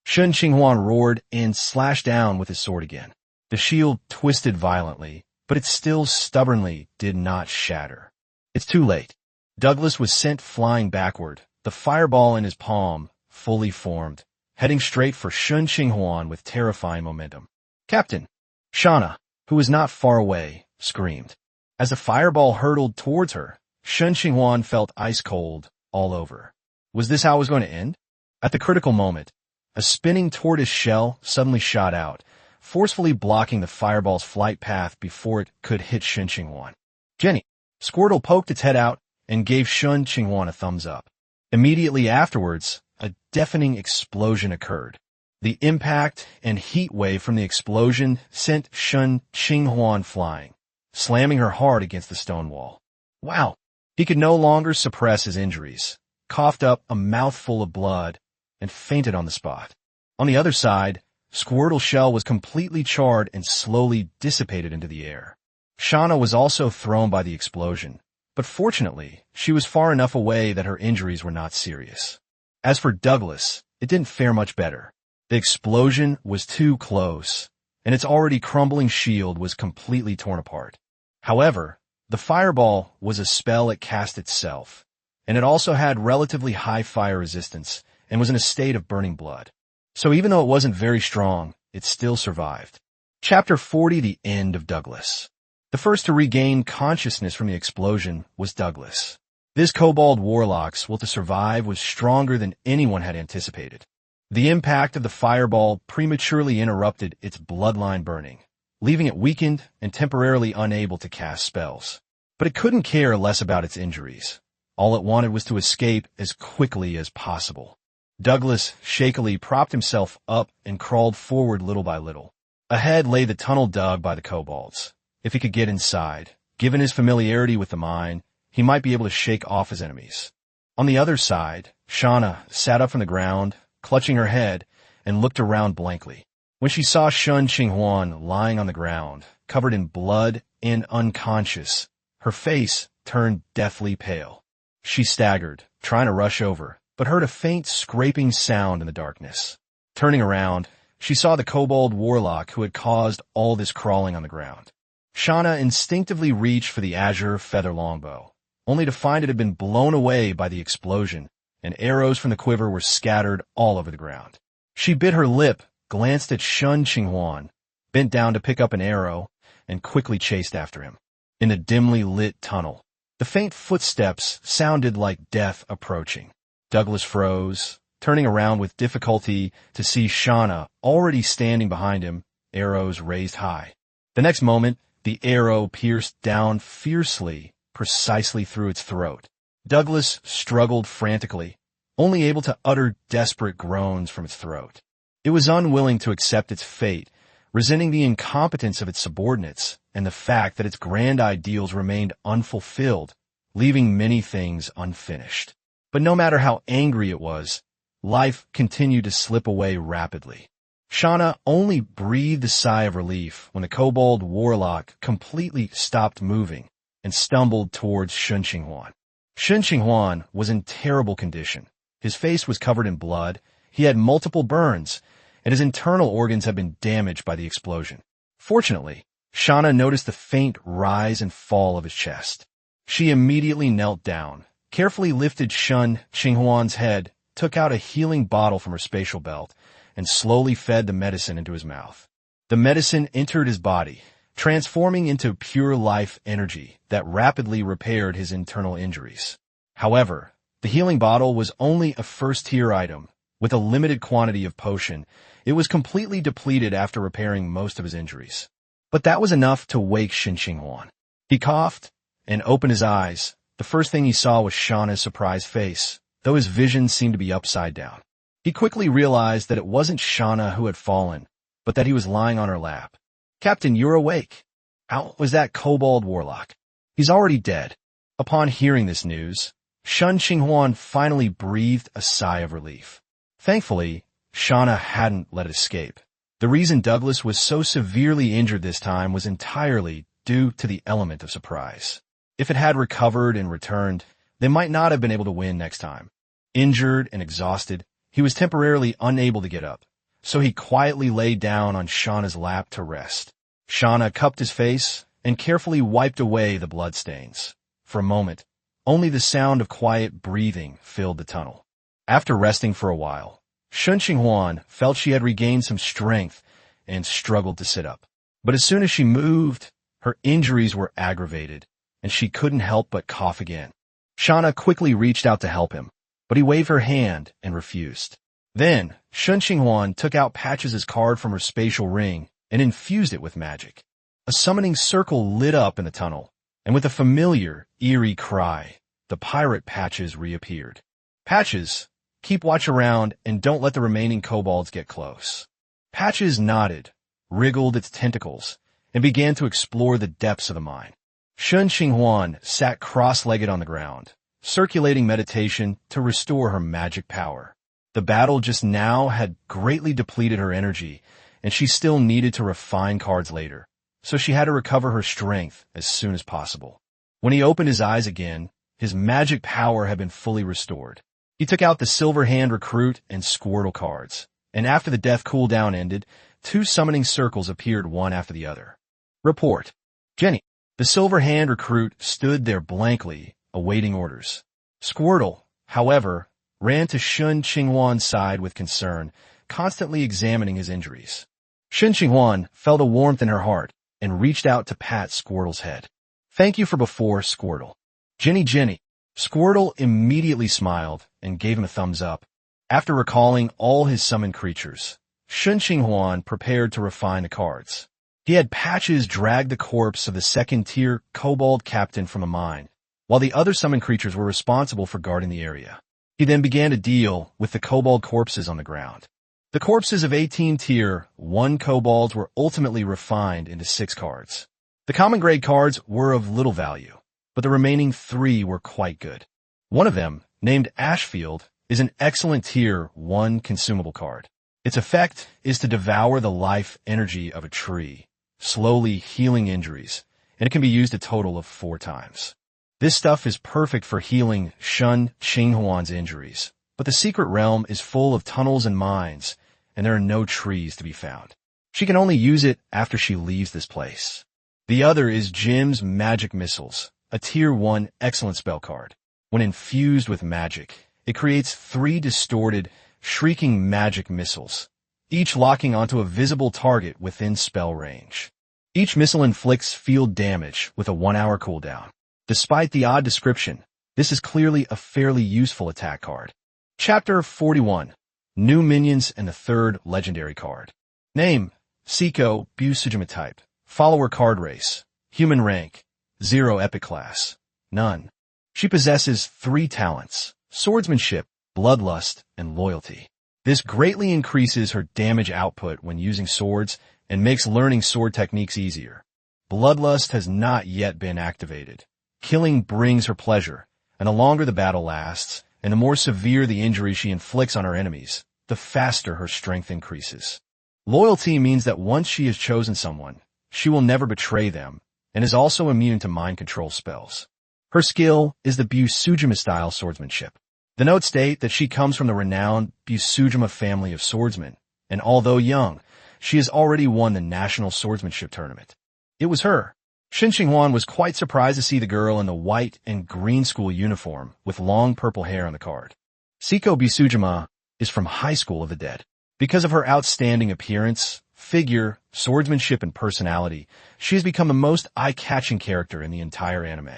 Shen Qinghuan roared and slashed down with his sword again. The shield twisted violently, but it still stubbornly did not shatter. It's too late. Douglas was sent flying backward, the fireball in his palm, fully formed, heading straight for Shen Qinghuan with terrifying momentum. Captain! Shauna, who was not far away, screamed. As the fireball hurtled towards her, Shen Qinghuan felt ice cold all over. Was this how it was going to end? At the critical moment, a spinning tortoise shell suddenly shot out, forcefully blocking the fireball's flight path before it could hit Shen Qinghuan. Jenny! Squirtle poked its head out and gave Shen Qinghuan a thumbs up. Immediately afterwards, a deafening explosion occurred. The impact and heat wave from the explosion sent Shen Qinghuan flying, slamming her hard against the stone wall. Wow! He could no longer suppress his injuries, coughed up a mouthful of blood, and fainted on the spot. On the other side, Squirtle's shell was completely charred and slowly dissipated into the air. Shauna was also thrown by the explosion, but fortunately, she was far enough away that her injuries were not serious. As for Douglas, it didn't fare much better. The explosion was too close, and its already crumbling shield was completely torn apart. However, the fireball was a spell it cast itself, and it also had relatively high fire resistance and was in a state of burning blood. So even though it wasn't very strong, it still survived. Chapter 40, The End of Douglas. The first to regain consciousness from the explosion was Douglas. This kobold warlock's will to survive was stronger than anyone had anticipated. The impact of the fireball prematurely interrupted its bloodline burning, leaving it weakened and temporarily unable to cast spells. But it couldn't care less about its injuries. All it wanted was to escape as quickly as possible. Douglas shakily propped himself up and crawled forward little by little. Ahead lay the tunnel dug by the kobolds. If he could get inside, given his familiarity with the mine, he might be able to shake off his enemies. On the other side, Shauna sat up from the ground, clutching her head, and looked around blankly. When she saw Shen Qinghuan lying on the ground, covered in blood and unconscious, her face turned deathly pale. She staggered, trying to rush over, but heard a faint scraping sound in the darkness. Turning around, she saw the kobold warlock who had caused all this crawling on the ground. Shauna instinctively reached for the azure feather longbow, only to find it had been blown away by the explosion, and arrows from the quiver were scattered all over the ground. She bit her lip, glanced at Shen Qinghuan, bent down to pick up an arrow, and quickly chased after him. In the dimly lit tunnel, the faint footsteps sounded like death approaching. Douglas froze, turning around with difficulty to see Shauna already standing behind him, arrows raised high. The next moment, the arrow pierced down fiercely, precisely through its throat. Douglas struggled frantically, only able to utter desperate groans from its throat. It was unwilling to accept its fate, resenting the incompetence of its subordinates and the fact that its grand ideals remained unfulfilled, leaving many things unfinished. But no matter how angry it was, life continued to slip away rapidly. Shauna only breathed a sigh of relief when the kobold warlock completely stopped moving and stumbled towards Shen Qinghuan. Shen Qinghuan was in terrible condition. His face was covered in blood, he had multiple burns, and his internal organs had been damaged by the explosion. Fortunately, Shauna noticed the faint rise and fall of his chest. She immediately knelt down, carefully lifted Shen Qinghuan's head, took out a healing bottle from her spatial belt, and slowly fed the medicine into his mouth. The medicine entered his body, transforming into pure life energy that rapidly repaired his internal injuries. However, the healing bottle was only a first-tier item. With a limited quantity of potion, it was completely depleted after repairing most of his injuries. But that was enough to wake Shen Qinghuan. He coughed and opened his eyes. The first thing he saw was Shauna's surprised face, though his vision seemed to be upside down. He quickly realized that it wasn't Shauna who had fallen, but that he was lying on her lap. "Captain, you're awake." Out was that kobold warlock. "He's already dead." Upon hearing this news, Shen Qinghuan finally breathed a sigh of relief. Thankfully, Shauna hadn't let it escape. The reason Douglas was so severely injured this time was entirely due to the element of surprise. If it had recovered and returned, they might not have been able to win next time. Injured and exhausted, he was temporarily unable to get up, so he quietly lay down on Shauna's lap to rest. Shauna cupped his face and carefully wiped away the bloodstains. For a moment, only the sound of quiet breathing filled the tunnel. After resting for a while, Shen Qinghuan felt she had regained some strength and struggled to sit up. But as soon as she moved, her injuries were aggravated, and she couldn't help but cough again. Shauna quickly reached out to help him, but he waved her hand and refused. Then, Shen Qinghuan took out Patches' card from her spatial ring and infused it with magic. A summoning circle lit up in the tunnel, and with a familiar, eerie cry, the pirate Patches reappeared. "Patches, keep watch around and don't let the remaining kobolds get close." Patches nodded, wriggled its tentacles, and began to explore the depths of the mine. Shen Qinghuan sat cross-legged on the ground, circulating meditation to restore her magic power. The battle just now had greatly depleted her energy, and she still needed to refine cards later, so she had to recover her strength as soon as possible. When he opened his eyes again, his magic power had been fully restored. He took out the Silver Hand Recruit and Squirtle cards, and after the death cooldown ended, 2 summoning circles appeared one after the other. Report. Jenny. The Silver Hand Recruit stood there blankly, awaiting orders. Squirtle, however, ran to Shen Qinghuan's side with concern, constantly examining his injuries. Shen Qinghuan felt a warmth in her heart and reached out to pat Squirtle's head. "Thank you for before, Squirtle." Jenny. Squirtle immediately smiled and gave him a thumbs up. After recalling all his summoned creatures, Shen Qinghuan prepared to refine the cards. He had Patches drag the corpse of the second-tier kobold captain from a mine, while the other summoned creatures were responsible for guarding the area. He then began to deal with the kobold corpses on the ground. The corpses of 18 tier 1 kobolds were ultimately refined into 6 cards. The common grade cards were of little value, but the remaining 3 were quite good. One of them, named Ashfield, is an excellent tier 1 consumable card. Its effect is to devour the life energy of a tree, slowly healing injuries, and it can be used a total of 4 times. This stuff is perfect for healing Shen Qinghuan's injuries, but the secret realm is full of tunnels and mines, and there are no trees to be found. She can only use it after she leaves this place. The other is Jim's Magic Missiles, a tier 1 excellent spell card. When infused with magic, it creates 3 distorted, shrieking magic missiles, each locking onto a visible target within spell range. Each missile inflicts field damage with a 1-hour cooldown. Despite the odd description, this is clearly a fairly useful attack card. Chapter 41. New Minions and the 3rd Legendary Card. Name: Seiko Busujima Type. Follower Card Race. Human Rank: 0 Epic Class. None. She possesses 3 talents: Swordsmanship, bloodlust, and loyalty. This greatly increases her damage output when using swords and makes learning sword techniques easier. Bloodlust has not yet been activated. Killing brings her pleasure, and the longer the battle lasts, and the more severe the injury she inflicts on her enemies, the faster her strength increases. Loyalty means that once she has chosen someone, she will never betray them, and is also immune to mind control spells. Her skill is the Busujima-style swordsmanship. The notes state that she comes from the renowned Busujima family of swordsmen, and although young, she has already won the national swordsmanship tournament. It was her. Shen Qinghuan was quite surprised to see the girl in the white and green school uniform with long purple hair on the card. Seiko Busujima is from High School of the Dead. Because of her outstanding appearance, figure, swordsmanship, and personality, she has become the most eye-catching character in the entire anime.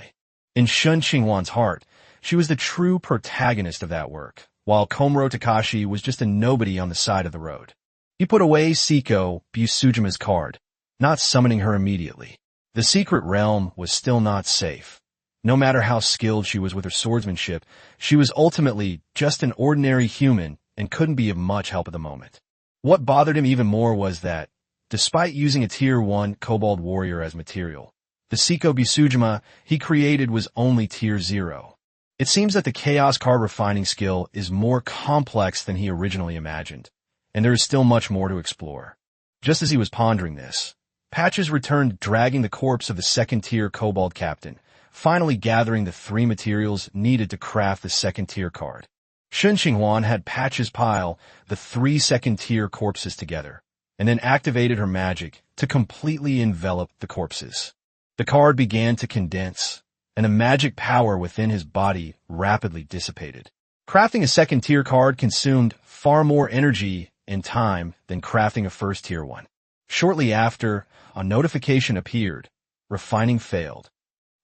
In Shen Qinghuan's heart, she was the true protagonist of that work, while Komuro Takashi was just a nobody on the side of the road. He put away Seiko Busujima's card, not summoning her immediately. The secret realm was still not safe. No matter how skilled she was with her swordsmanship, she was ultimately just an ordinary human and couldn't be of much help at the moment. What bothered him even more was that, despite using a Tier 1 Kobold Warrior as material, the Seiko Busujima he created was only Tier 0. It seems that the Chaos Card refining skill is more complex than he originally imagined, and there is still much more to explore. Just as he was pondering this, Patches returned dragging the corpse of the second-tier Kobold captain, finally gathering the 3 materials needed to craft the second-tier card. Shen Qinghuan had Patches pile the 3 second-tier corpses together, and then activated her magic to completely envelop the corpses. The card began to condense, and the magic power within his body rapidly dissipated. Crafting a second-tier card consumed far more energy and time than crafting a first-tier one. Shortly after, a notification appeared. Refining failed.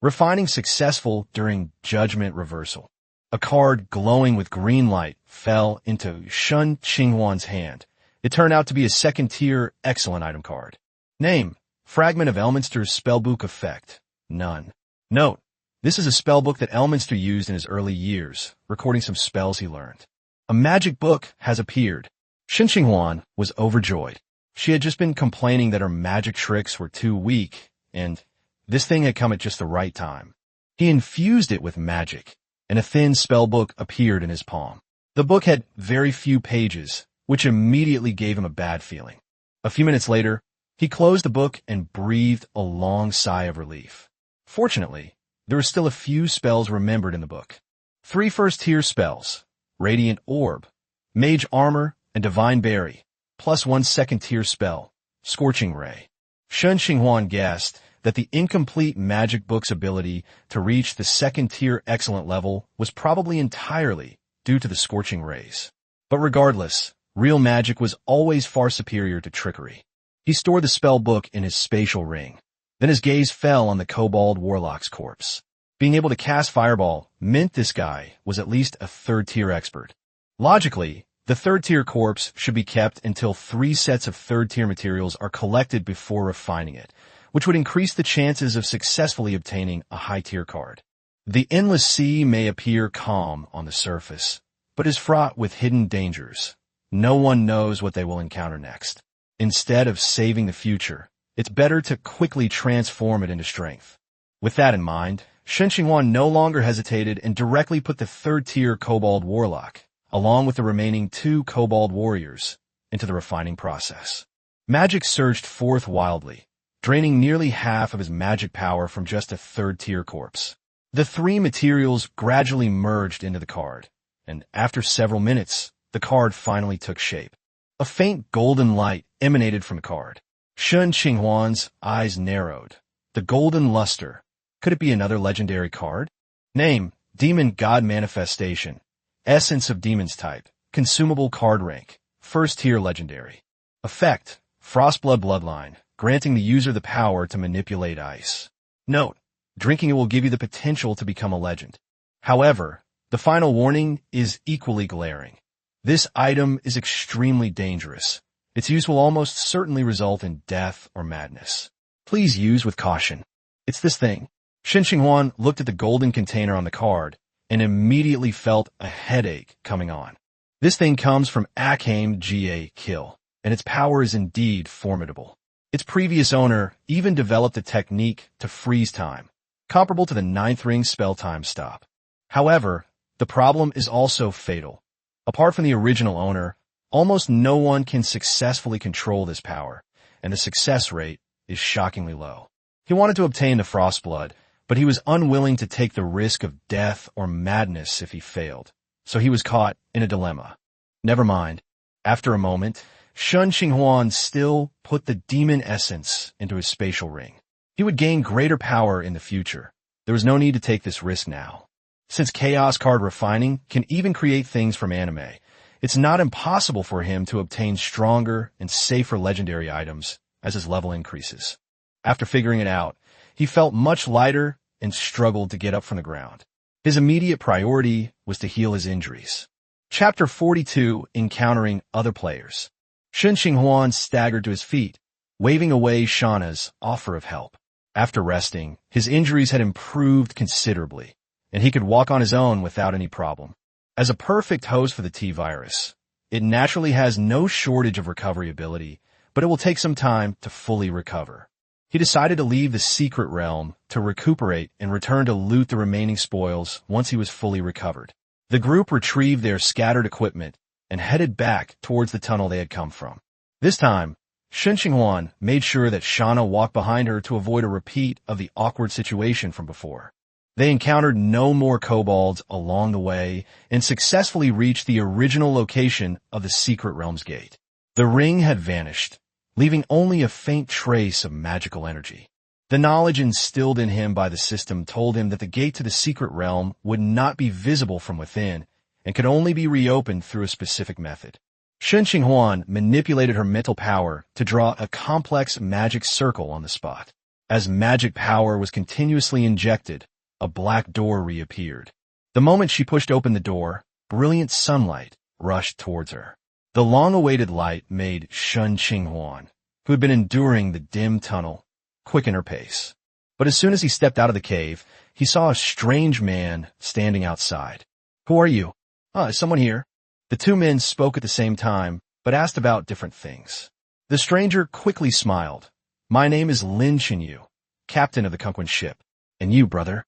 Refining successful during judgment reversal. A card glowing with green light fell into Shen Qinghuan's hand. It turned out to be a second-tier excellent item card. Name: Fragment of Elminster's Spellbook Effect. None. Note: this is a spellbook that Elminster used in his early years, recording some spells he learned. A magic book has appeared. Shen Qinghuan was overjoyed. She had just been complaining that her magic tricks were too weak, and this thing had come at just the right time. He infused it with magic, and a thin spellbook appeared in his palm. The book had very few pages, which immediately gave him a bad feeling. A few minutes later, he closed the book and breathed a long sigh of relief. Fortunately, there were still a few spells remembered in the book. 3 first-tier spells: Radiant Orb, Mage Armor, and Divine Berry, plus 1 second-tier spell, Scorching Ray. Shen Qinghuan guessed that the incomplete magic book's ability to reach the second-tier excellent level was probably entirely due to the Scorching Rays. But regardless, real magic was always far superior to trickery. He stored the spell book in his spatial ring. Then his gaze fell on the Kobold Warlock's corpse. Being able to cast Fireball meant this guy was at least a 3rd-tier expert. Logically, the 3rd-tier corpse should be kept until 3 sets of 3rd-tier materials are collected before refining it, which would increase the chances of successfully obtaining a high-tier card. The endless sea may appear calm on the surface, but is fraught with hidden dangers. No one knows what they will encounter next. Instead of saving the future, it's better to quickly transform it into strength. With that in mind, Shen Qinghuan no longer hesitated and directly put the 3rd-tier Kobold Warlock, along with the remaining 2 Kobold Warriors, into the refining process. Magic surged forth wildly, draining nearly half of his magic power from just a 3rd-tier corpse. The 3 materials gradually merged into the card, and after several minutes, the card finally took shape. A faint golden light emanated from the card. Shen Qinghuan's eyes narrowed. The golden luster. Could it be another legendary card? Name: Demon God Manifestation. Essence of Demon's Type. Consumable card rank. 1st-tier legendary. Effect: Frostblood Bloodline, granting the user the power to manipulate ice. Note: drinking it will give you the potential to become a legend. However, the final warning is equally glaring. This item is extremely dangerous. Its use will almost certainly result in death or madness. Please use with caution. It's this thing. Shen Qinghuan looked at the golden container on the card, and immediately felt a headache coming on. This thing comes from Akhame Ga Kill, and its power is indeed formidable. Its previous owner even developed a technique to freeze time, comparable to the 9th ring spell time stop. However, the problem is also fatal. Apart from the original owner, almost no one can successfully control this power, and the success rate is shockingly low. He wanted to obtain the Frostblood, but he was unwilling to take the risk of death or madness if he failed, so he was caught in a dilemma. Never mind. After a moment, Shen Qinghuan still put the demon essence into his spatial ring. He would gain greater power in the future. There was no need to take this risk now. Since Chaos Card Refining can even create things from anime, it's not impossible for him to obtain stronger and safer legendary items as his level increases. After figuring it out, he felt much lighter and struggled to get up from the ground. His immediate priority was to heal his injuries. Chapter 42, Encountering Other Players. Shen Qinghuan staggered to his feet, waving away Shauna's offer of help. After resting, his injuries had improved considerably, and he could walk on his own without any problem. As a perfect host for the T-virus, it naturally has no shortage of recovery ability, but it will take some time to fully recover. He decided to leave the secret realm to recuperate and return to loot the remaining spoils once he was fully recovered. The group retrieved their scattered equipment and headed back towards the tunnel they had come from. This time, Shen Qinghuan made sure that Shauna walked behind her to avoid a repeat of the awkward situation from before. They encountered no more kobolds along the way and successfully reached the original location of the secret realm's gate. The ring had vanished, leaving only a faint trace of magical energy. The knowledge instilled in him by the system told him that the gate to the secret realm would not be visible from within and could only be reopened through a specific method. Shen Qinghuan manipulated her mental power to draw a complex magic circle on the spot. As magic power was continuously injected, a black door reappeared. The moment she pushed open the door, brilliant sunlight rushed towards her. The long-awaited light made Shen Qinghuan, who had been enduring the dim tunnel, quicken her pace. But as soon as he stepped out of the cave, he saw a strange man standing outside. "Who are you?" "Is someone here?" The two men spoke at the same time, but asked about different things. The stranger quickly smiled. "My name is Lin Qingyu, captain of the Qinghuan ship. And you, brother?"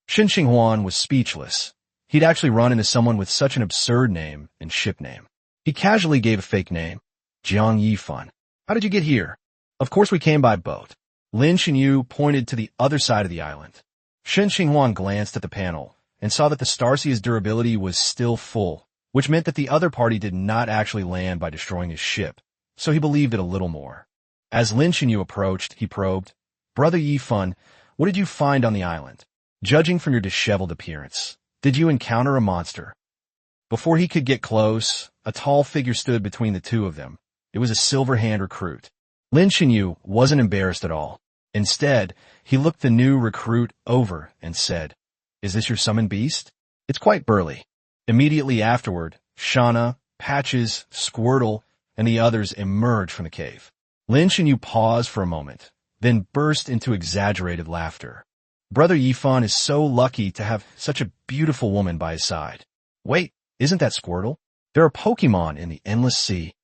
Shen Qinghuan was speechless. He'd actually run into someone with such an absurd name and ship name. He casually gave a fake name, Jiang Yifan. "How did you get here?" "Of course we came by boat." Lin Qingyu pointed to the other side of the island. Shen Qinghuan glanced at the panel and saw that the Starcia's durability was still full, which meant that the other party did not actually land by destroying his ship, so he believed it a little more. As Lin Qingyu approached, he probed, "Brother Yifan, what did you find on the island? Judging from your disheveled appearance, did you encounter a monster?" Before he could get close, a tall figure stood between the two of them. It was a silver-hand recruit. Lin Qingyu wasn't embarrassed at all. Instead, he looked the new recruit over and said, "Is this your summoned beast? It's quite burly." Immediately afterward, Shauna, Patches, Squirtle, and the others emerged from the cave. Lin Qingyu paused for a moment, then burst into exaggerated laughter. Brother Yifan is so lucky to have such a beautiful woman by his side. Wait, isn't that Squirtle? There are Pokemon in the endless sea.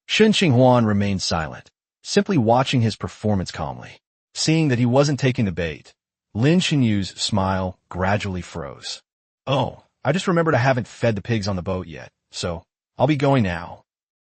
Shen Qinghuan remained silent, simply watching his performance calmly. Seeing that he wasn't taking the bait, Lin Qinyu's smile gradually froze. "Oh, I just remembered I haven't fed the pigs on the boat yet, so I'll be going now."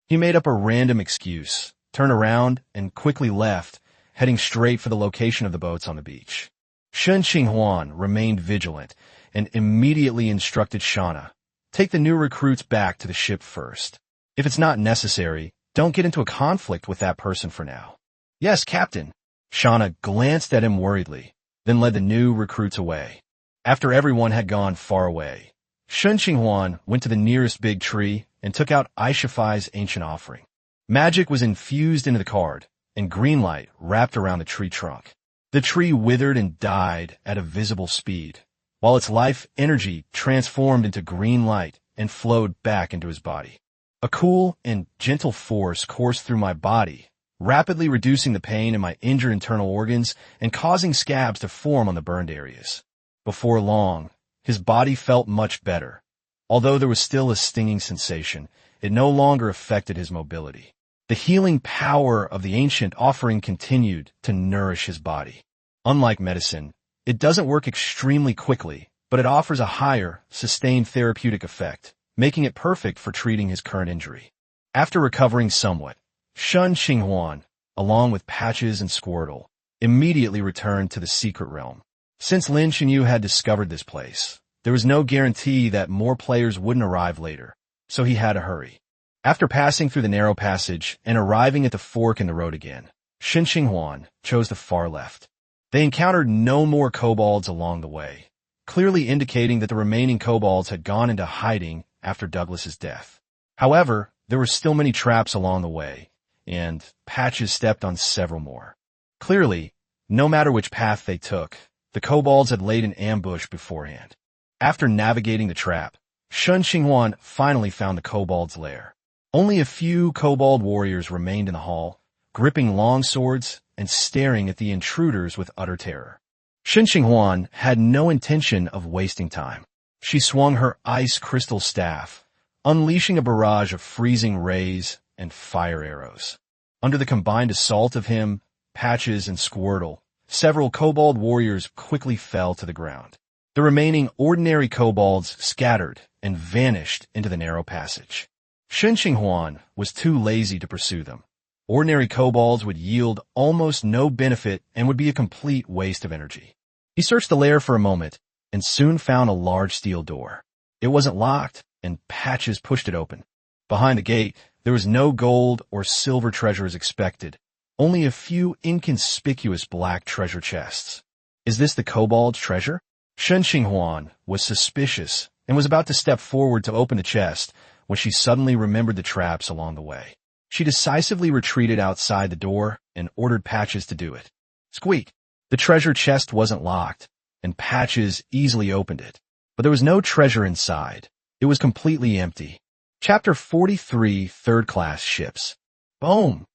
He made up a random excuse, turned around, and quickly left, heading straight for the location of the boats on the beach. Shen Qinghuan remained vigilant and immediately instructed Shauna, "Take the new recruits back to the ship first. If it's not necessary, don't get into a conflict with that person for now." "Yes, Captain." Shauna glanced at him worriedly, then led the new recruits away. After everyone had gone far away, Shen Qinghuan went to the nearest big tree and took out Aishifai's ancient offering. Magic was infused into the card, and green light wrapped around the tree trunk. The tree withered and died at a visible speed, while its life energy transformed into green light and flowed back into his body. A cool and gentle force coursed through my body, rapidly reducing the pain in my injured internal organs and causing scabs to form on the burned areas. Before long, His body felt much better. Although there was still a stinging sensation, it no longer affected his mobility. The healing power of the ancient offering continued to nourish his body. Unlike medicine, it doesn't work extremely quickly, but it offers a higher, sustained therapeutic effect, making it perfect for treating his current injury. After recovering somewhat, Shen Qinghuan, along with Patches and Squirtle, immediately returned to the secret realm. Since Lin Xinyu had discovered this place, there was no guarantee that more players wouldn't arrive later, so he had to hurry. After passing through the narrow passage and arriving at the fork in the road again, Shen Qinghuan chose the far left. They encountered no more kobolds along the way, clearly indicating that the remaining kobolds had gone into hiding after Douglas's death. However, there were still many traps along the way, and Patches stepped on several more. Clearly, no matter which path they took, the kobolds had laid an ambush beforehand. After navigating the trap, Shen Qinghuan finally found the kobold's lair. Only a few kobold warriors remained in the hall, gripping long swords and staring at the intruders with utter terror. Shen Qinghuan had no intention of wasting time. She swung her ice crystal staff, unleashing a barrage of freezing rays and fire arrows. Under the combined assault of him, Patches, and Squirtle, several kobold warriors quickly fell to the ground. The remaining ordinary kobolds scattered and vanished into the narrow passage. Shen Qinghuan was too lazy to pursue them. Ordinary kobolds would yield almost no benefit and would be a complete waste of energy. He searched the lair for a moment and soon found a large steel door. It wasn't locked, and Patches pushed it open. Behind the gate, there was no gold or silver treasure as expected, only a few inconspicuous black treasure chests. Is this the kobold's treasure? Shen Qinghuan was suspicious and was about to step forward to open the chest when she suddenly remembered the traps along the way. She decisively retreated outside the door and ordered Patches to do it. Squeak! The treasure chest wasn't locked, and Patches easily opened it. But there was no treasure inside. It was completely empty. Chapter 43, Third-Class Ships. Boom!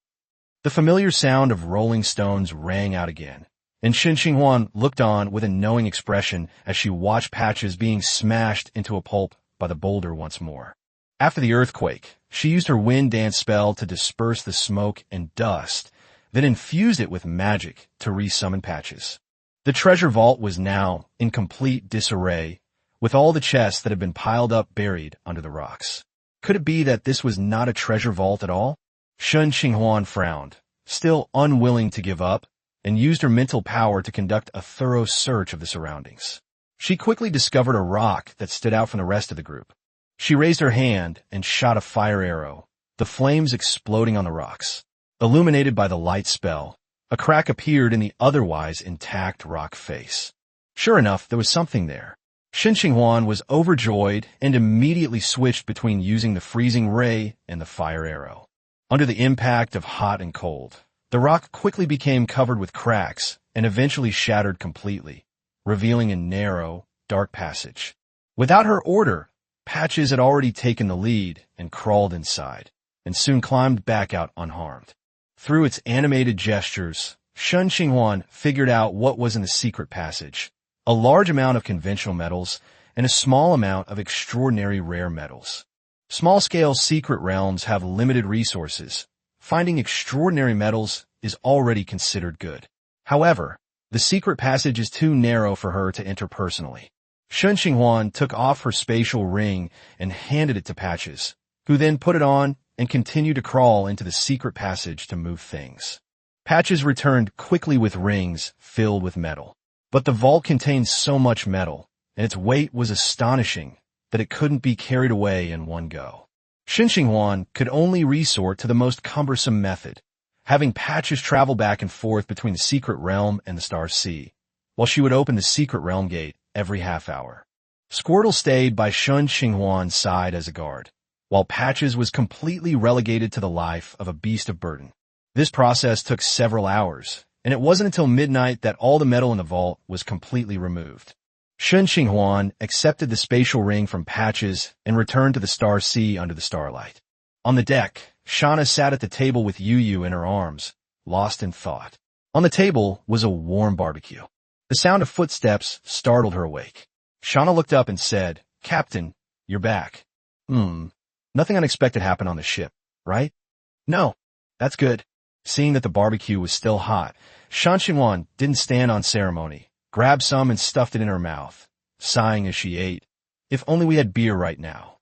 The familiar sound of rolling stones rang out again, and Shen Qinghuan looked on with a knowing expression as she watched Patches being smashed into a pulp by the boulder once more. After the earthquake, she used her wind dance spell to disperse the smoke and dust, then infused it with magic to resummon Patches. The treasure vault was now in complete disarray, with all the chests that had been piled up buried under the rocks. Could it be that this was not a treasure vault at all? Shen Qinghuan frowned, still unwilling to give up, and used her mental power to conduct a thorough search of the surroundings. She quickly discovered a rock that stood out from the rest of the group. She raised her hand and shot a fire arrow, the flames exploding on the rocks. Illuminated by the light spell, a crack appeared in the otherwise intact rock face. Sure enough, there was something there. Shen Qinghuan was overjoyed and immediately switched between using the freezing ray and the fire arrow. Under the impact of hot and cold, the rock quickly became covered with cracks and eventually shattered completely, revealing a narrow, dark passage. Without her order, Patches had already taken the lead and crawled inside, and soon climbed back out unharmed. Through its animated gestures, Shen Qinghuan figured out what was in the secret passage: a large amount of conventional metals and a small amount of extraordinary rare metals. Small-scale secret realms have limited resources. Finding extraordinary metals is already considered good. However, the secret passage is too narrow for her to enter personally. Shen Qinghuan took off her spatial ring and handed it to Patches, who then put it on and continued to crawl into the secret passage to move things. Patches returned quickly with rings filled with metal. But the vault contained so much metal, and its weight was astonishing, that it couldn't be carried away in one go. Shen Qinghuan could only resort to the most cumbersome method, having Patches travel back and forth between the secret realm and the Star Sea, while she would open the secret realm gate every half hour. Squirtle stayed by Shen Qinghuan's side as a guard, while Patches was completely relegated to the life of a beast of burden. This process took several hours, and it wasn't until midnight that all the metal in the vault was completely removed. Shen Qinghuan accepted the spatial ring from Patches and returned to the Star Sea under the starlight. On the deck, Shauna sat at the table with Yu in her arms, lost in thought. On the table was a warm barbecue. The sound of footsteps startled her awake. Shauna looked up and said, "Captain, you're back." Nothing unexpected happened on the ship, right? No. That's good. Seeing that the barbecue was still hot, Shen Qinghuan didn't stand on ceremony, grabbed some and stuffed it in her mouth, sighing as she ate. If only we had beer right now.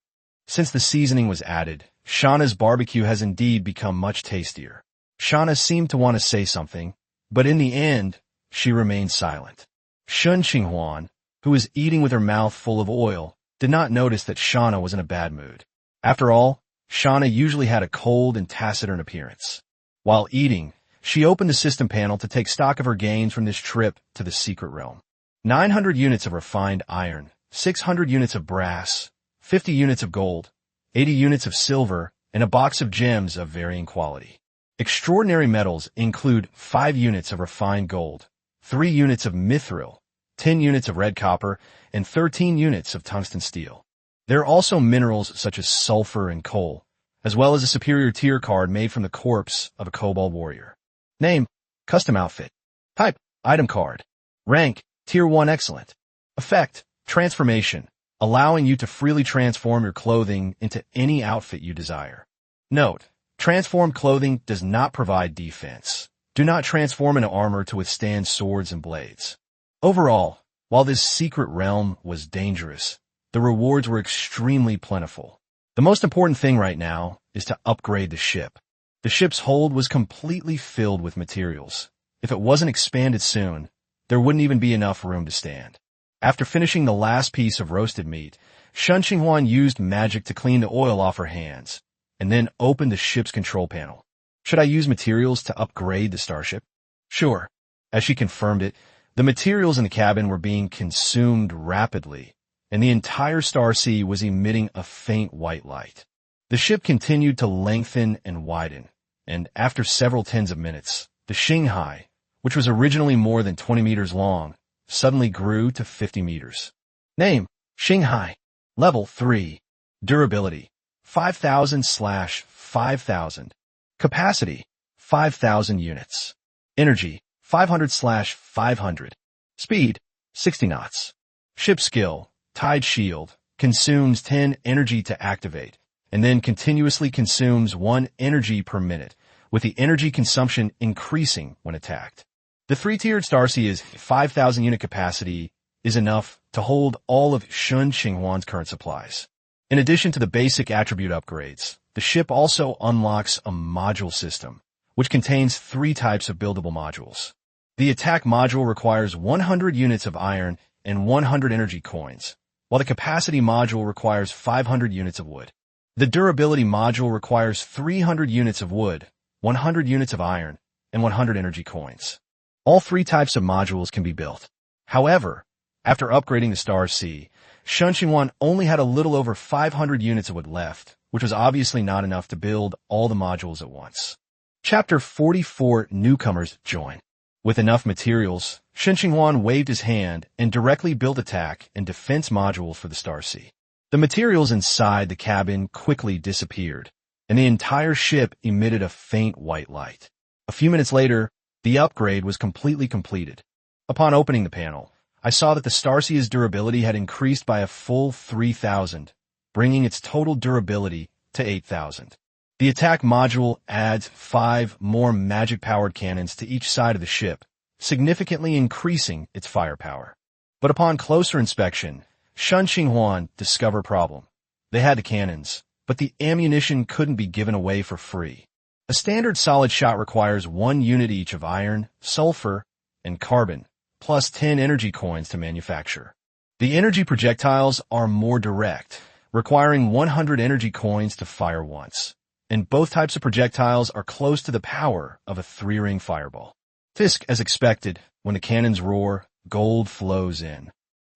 Since the seasoning was added, Shauna's barbecue has indeed become much tastier. Shauna seemed to want to say something, but in the end, she remained silent. Shen Qinghuan, who was eating with her mouth full of oil, did not notice that Shauna was in a bad mood. After all, Shauna usually had a cold and taciturn appearance. While eating, she opened the system panel to take stock of her gains from this trip to the secret realm. 900 units of refined iron, 600 units of brass, 50 units of gold, 80 units of silver, and a box of gems of varying quality. Extraordinary metals include 5 units of refined gold, 3 units of mithril, 10 units of red copper, and 13 units of tungsten steel. There are also minerals such as sulfur and coal, as well as a superior tier card made from the corpse of a kobold warrior. Name, custom outfit. Type, item card. Rank, tier 1 excellent. Effect, transformation, allowing you to freely transform your clothing into any outfit you desire. Note, transformed clothing does not provide defense. Do not transform into armor to withstand swords and blades. Overall, while this secret realm was dangerous, the rewards were extremely plentiful. The most important thing right now is to upgrade the ship. The ship's hold was completely filled with materials. If it wasn't expanded soon, there wouldn't even be enough room to stand. After finishing the last piece of roasted meat, Shen Qinghuan used magic to clean the oil off her hands, and then opened the ship's control panel. Should I use materials to upgrade the starship? Sure. As she confirmed it, the materials in the cabin were being consumed rapidly, and the entire Starsea was emitting a faint white light. The ship continued to lengthen and widen, and after several tens of minutes, the Qinghai, which was originally more than 20 meters long, suddenly grew to 50 meters. Name, Qinghai. Level 3. Durability, 5,000/5,000. Capacity, 5,000 units. Energy, 500/500. Speed, 60 knots. Ship skill, Tide Shield, consumes 10 energy to activate, and then continuously consumes 1 energy per minute, with the energy consumption increasing when attacked. The 3-tiered Starsea's 5,000 unit capacity is enough to hold all of Shen Qinghuan's current supplies. In addition to the basic attribute upgrades, the ship also unlocks a module system, which contains 3 types of buildable modules. The attack module requires 100 units of iron and 100 energy coins, while the capacity module requires 500 units of wood. The durability module requires 300 units of wood, 100 units of iron, and 100 energy coins. All 3 types of modules can be built. However, after upgrading the Starsea, Shen Qinghuan only had a little over 500 units of wood left, which was obviously not enough to build all the modules at once. Chapter 44 Newcomers Join. With enough materials, Shen Qinghuan waved his hand and directly built attack and defense modules for the Starsea. The materials inside the cabin quickly disappeared, and the entire ship emitted a faint white light. A few minutes later, the upgrade was completely completed. Upon opening the panel, I saw that the Starsea's durability had increased by a full 3,000, bringing its total durability to 8,000. The attack module adds 5 more magic-powered cannons to each side of the ship, significantly increasing its firepower. But upon closer inspection, Shen Qinghuan discovered a problem. They had the cannons, but the ammunition couldn't be given away for free. A standard solid shot requires 1 unit each of iron, sulfur, and carbon, plus 10 energy coins to manufacture. The energy projectiles are more direct, requiring 100 energy coins to fire once, and both types of projectiles are close to the power of a 3-ring fireball. Fisk, as expected, when the cannons roar, gold flows in.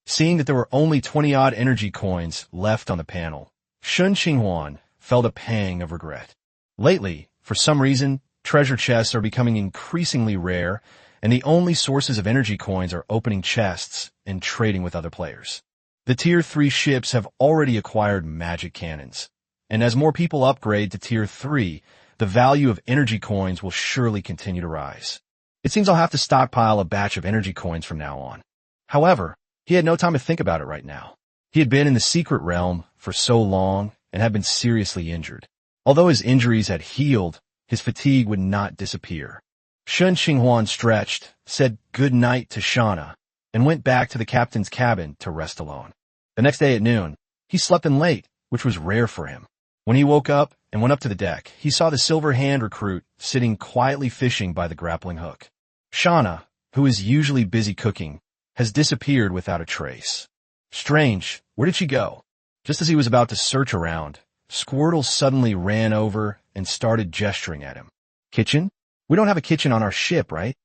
Seeing that there were only 20-odd energy coins left on the panel, Shen Qinghuan felt a pang of regret. Lately, for some reason, treasure chests are becoming increasingly rare, and the only sources of energy coins are opening chests and trading with other players. The Tier 3 ships have already acquired magic cannons, and as more people upgrade to Tier 3, the value of energy coins will surely continue to rise. It seems I'll have to stockpile a batch of energy coins from now on. However, He had no time to think about it right now. He had been in the secret realm for so long and had been seriously injured. Although his injuries had healed, his fatigue would not disappear. Shen Qinghuan stretched, said good night to Shauna, and went back to the captain's cabin to rest alone. The next day at noon, he slept in late, which was rare for him. When he woke up and went up to the deck, he saw the silver hand recruit sitting quietly fishing by the grappling hook. Shauna, who is usually busy cooking, has disappeared without a trace. Strange, where did she go? Just as he was about to search around, Squirtle suddenly ran over and started gesturing at him. Kitchen? We don't have a kitchen on our ship, right?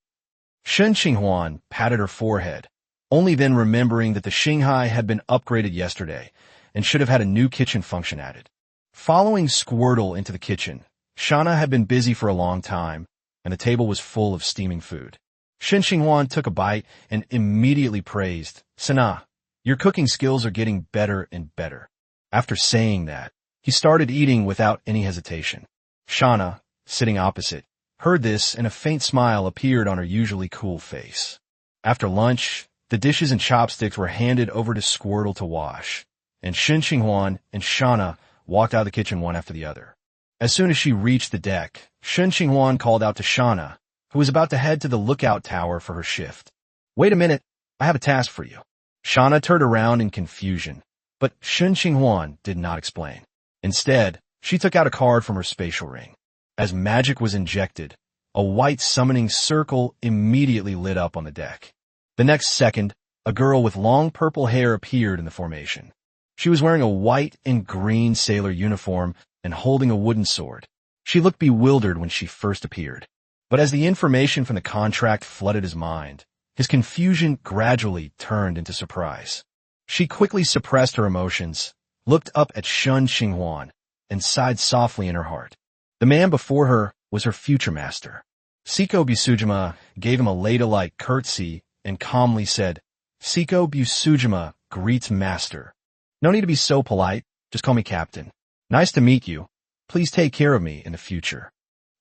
Shen Qinghuan patted her forehead, only then remembering that the Shanghai had been upgraded yesterday and should have had a new kitchen function added. Following Squirtle into the kitchen, Shauna had been busy for a long time, and the table was full of steaming food. Shen Qinghuan took a bite and immediately praised, Sana, your cooking skills are getting better and better. After saying that, he started eating without any hesitation. Shauna, sitting opposite, heard this and a faint smile appeared on her usually cool face. After lunch, the dishes and chopsticks were handed over to Squirtle to wash, and Shen Qinghuan and Shauna walked out of the kitchen one after the other. As soon as she reached the deck, Shen Qinghuan called out to Shauna, who was about to head to the lookout tower for her shift. Wait a minute, I have a task for you. Shauna turned around in confusion, but Shen Qinghuan did not explain. Instead, she took out a card from her spatial ring. As magic was injected, a white summoning circle immediately lit up on the deck. The next second, a girl with long purple hair appeared in the formation. She was wearing a white and green sailor uniform and holding a wooden sword. She looked bewildered when she first appeared. But as the information from the contract flooded his mind, his confusion gradually turned into surprise. She quickly suppressed her emotions, looked up at Shen Qinghuan, and sighed softly in her heart. The man before her was her future master. Siko Busujima gave him a ladylike curtsy and calmly said, Siko Busujima greets master. No need to be so polite, just call me captain. Nice to meet you. Please take care of me in the future.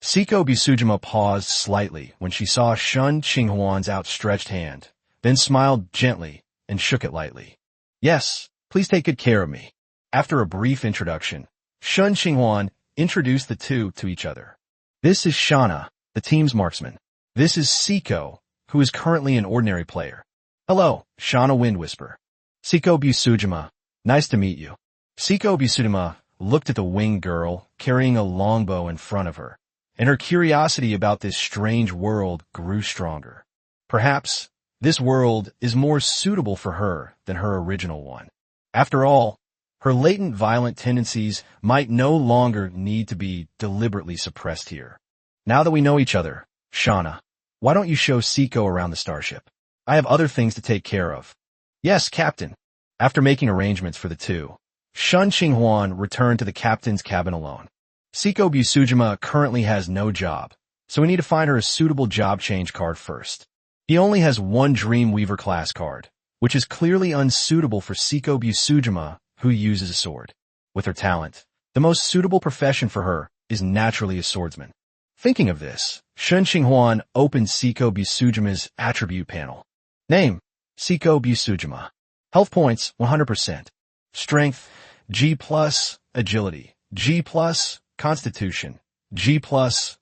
Siko Busujima paused slightly when she saw Shen Qinghuan's outstretched hand, then smiled gently and shook it lightly. Yes, please take good care of me. After a brief introduction, Shen Qinghuan introduced the two to each other. This is Shauna, the team's marksman. This is Siko, who is currently an ordinary player. Hello, Shauna Wind Whisper. Siko Busujima, nice to meet you. Siko Busujima looked at the winged girl carrying a longbow in front of her, and her curiosity about this strange world grew stronger. Perhaps this world is more suitable for her than her original one. After all, her latent violent tendencies might no longer need to be deliberately suppressed here. Now that we know each other, Shauna, why don't you show Siko around the starship? I have other things to take care of. Yes, Captain. After making arrangements for the two, Shen Qinghuan returned to the captain's cabin alone. Siko Busujima currently has no job, so we need to find her a suitable job change card first. He only has one Dreamweaver class card, which is clearly unsuitable for Siko Busujima, who uses a sword. With her talent, the most suitable profession for her is naturally a swordsman. Thinking of this, Shen Qinghuan opened Siko Busujima's attribute panel. Name, Siko Busujima. Health points, 100%. Strength, G+, agility, G+, constitution, G+,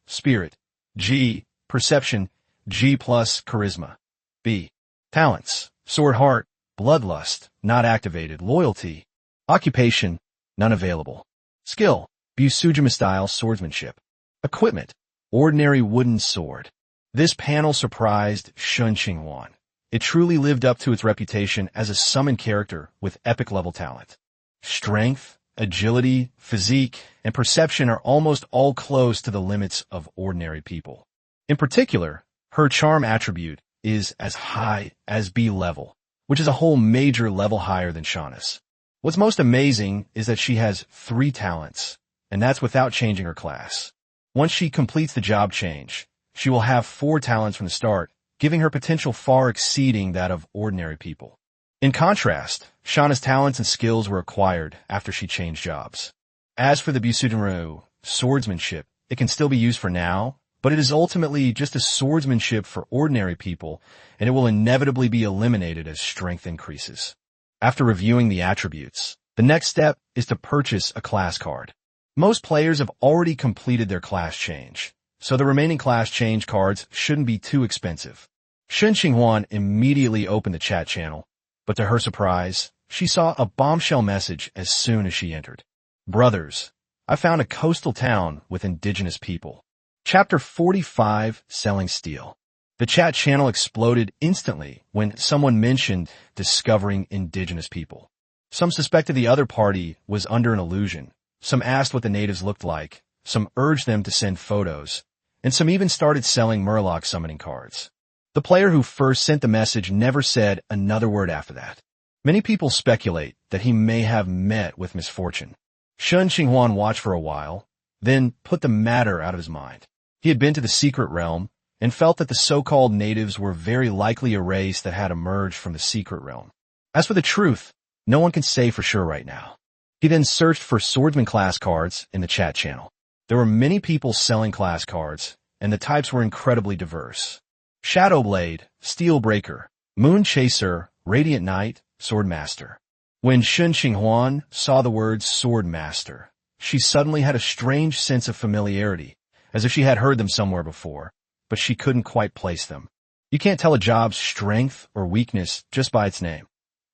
spirit, G, perception, G+, charisma. B, talents, sword heart, bloodlust, not activated, loyalty, occupation, none available. Skill, Busujima style swordsmanship. Equipment, ordinary wooden sword. This panel surprised Shen Qinghuan. It truly lived up to its reputation as a summon character with epic level talent. Strength, agility, physique, and perception are almost all close to the limits of ordinary people. In particular, her charm attribute is as high as B level, which is a whole major level higher than Shauna's. What's most amazing is that she has 3 talents, and that's without changing her class. Once she completes the job change, she will have 4 talents from the start, giving her potential far exceeding that of ordinary people. In contrast, Shauna's talents and skills were acquired after she changed jobs. As for the Busujima swordsmanship, it can still be used for now, but it is ultimately just a swordsmanship for ordinary people, and it will inevitably be eliminated as strength increases. After reviewing the attributes, the next step is to purchase a class card. Most players have already completed their class change, so the remaining class change cards shouldn't be too expensive. Shen Qinghuan immediately opened the chat channel, but to her surprise, she saw a bombshell message as soon as she entered. Brothers, I found a coastal town with indigenous people. Chapter 45, Selling Steel. The chat channel exploded instantly when someone mentioned discovering indigenous people. Some suspected the other party was under an illusion. Some asked what the natives looked like. Some urged them to send photos. And some even started selling Murloc summoning cards. The player who first sent the message never said another word after that. Many people speculate that he may have met with misfortune. Shen Qinghuan watched for a while, then put the matter out of his mind. He had been to the secret realm and felt that the so-called natives were very likely a race that had emerged from the secret realm. As for the truth, no one can say for sure right now. He then searched for swordsman class cards in the chat channel. There were many people selling class cards, and the types were incredibly diverse. Shadowblade, Steelbreaker, Moon Chaser, Radiant Knight, Swordmaster. When Shen Qinghuan saw the words Swordmaster, she suddenly had a strange sense of familiarity, as if she had heard them somewhere before, but she couldn't quite place them. You can't tell a job's strength or weakness just by its name.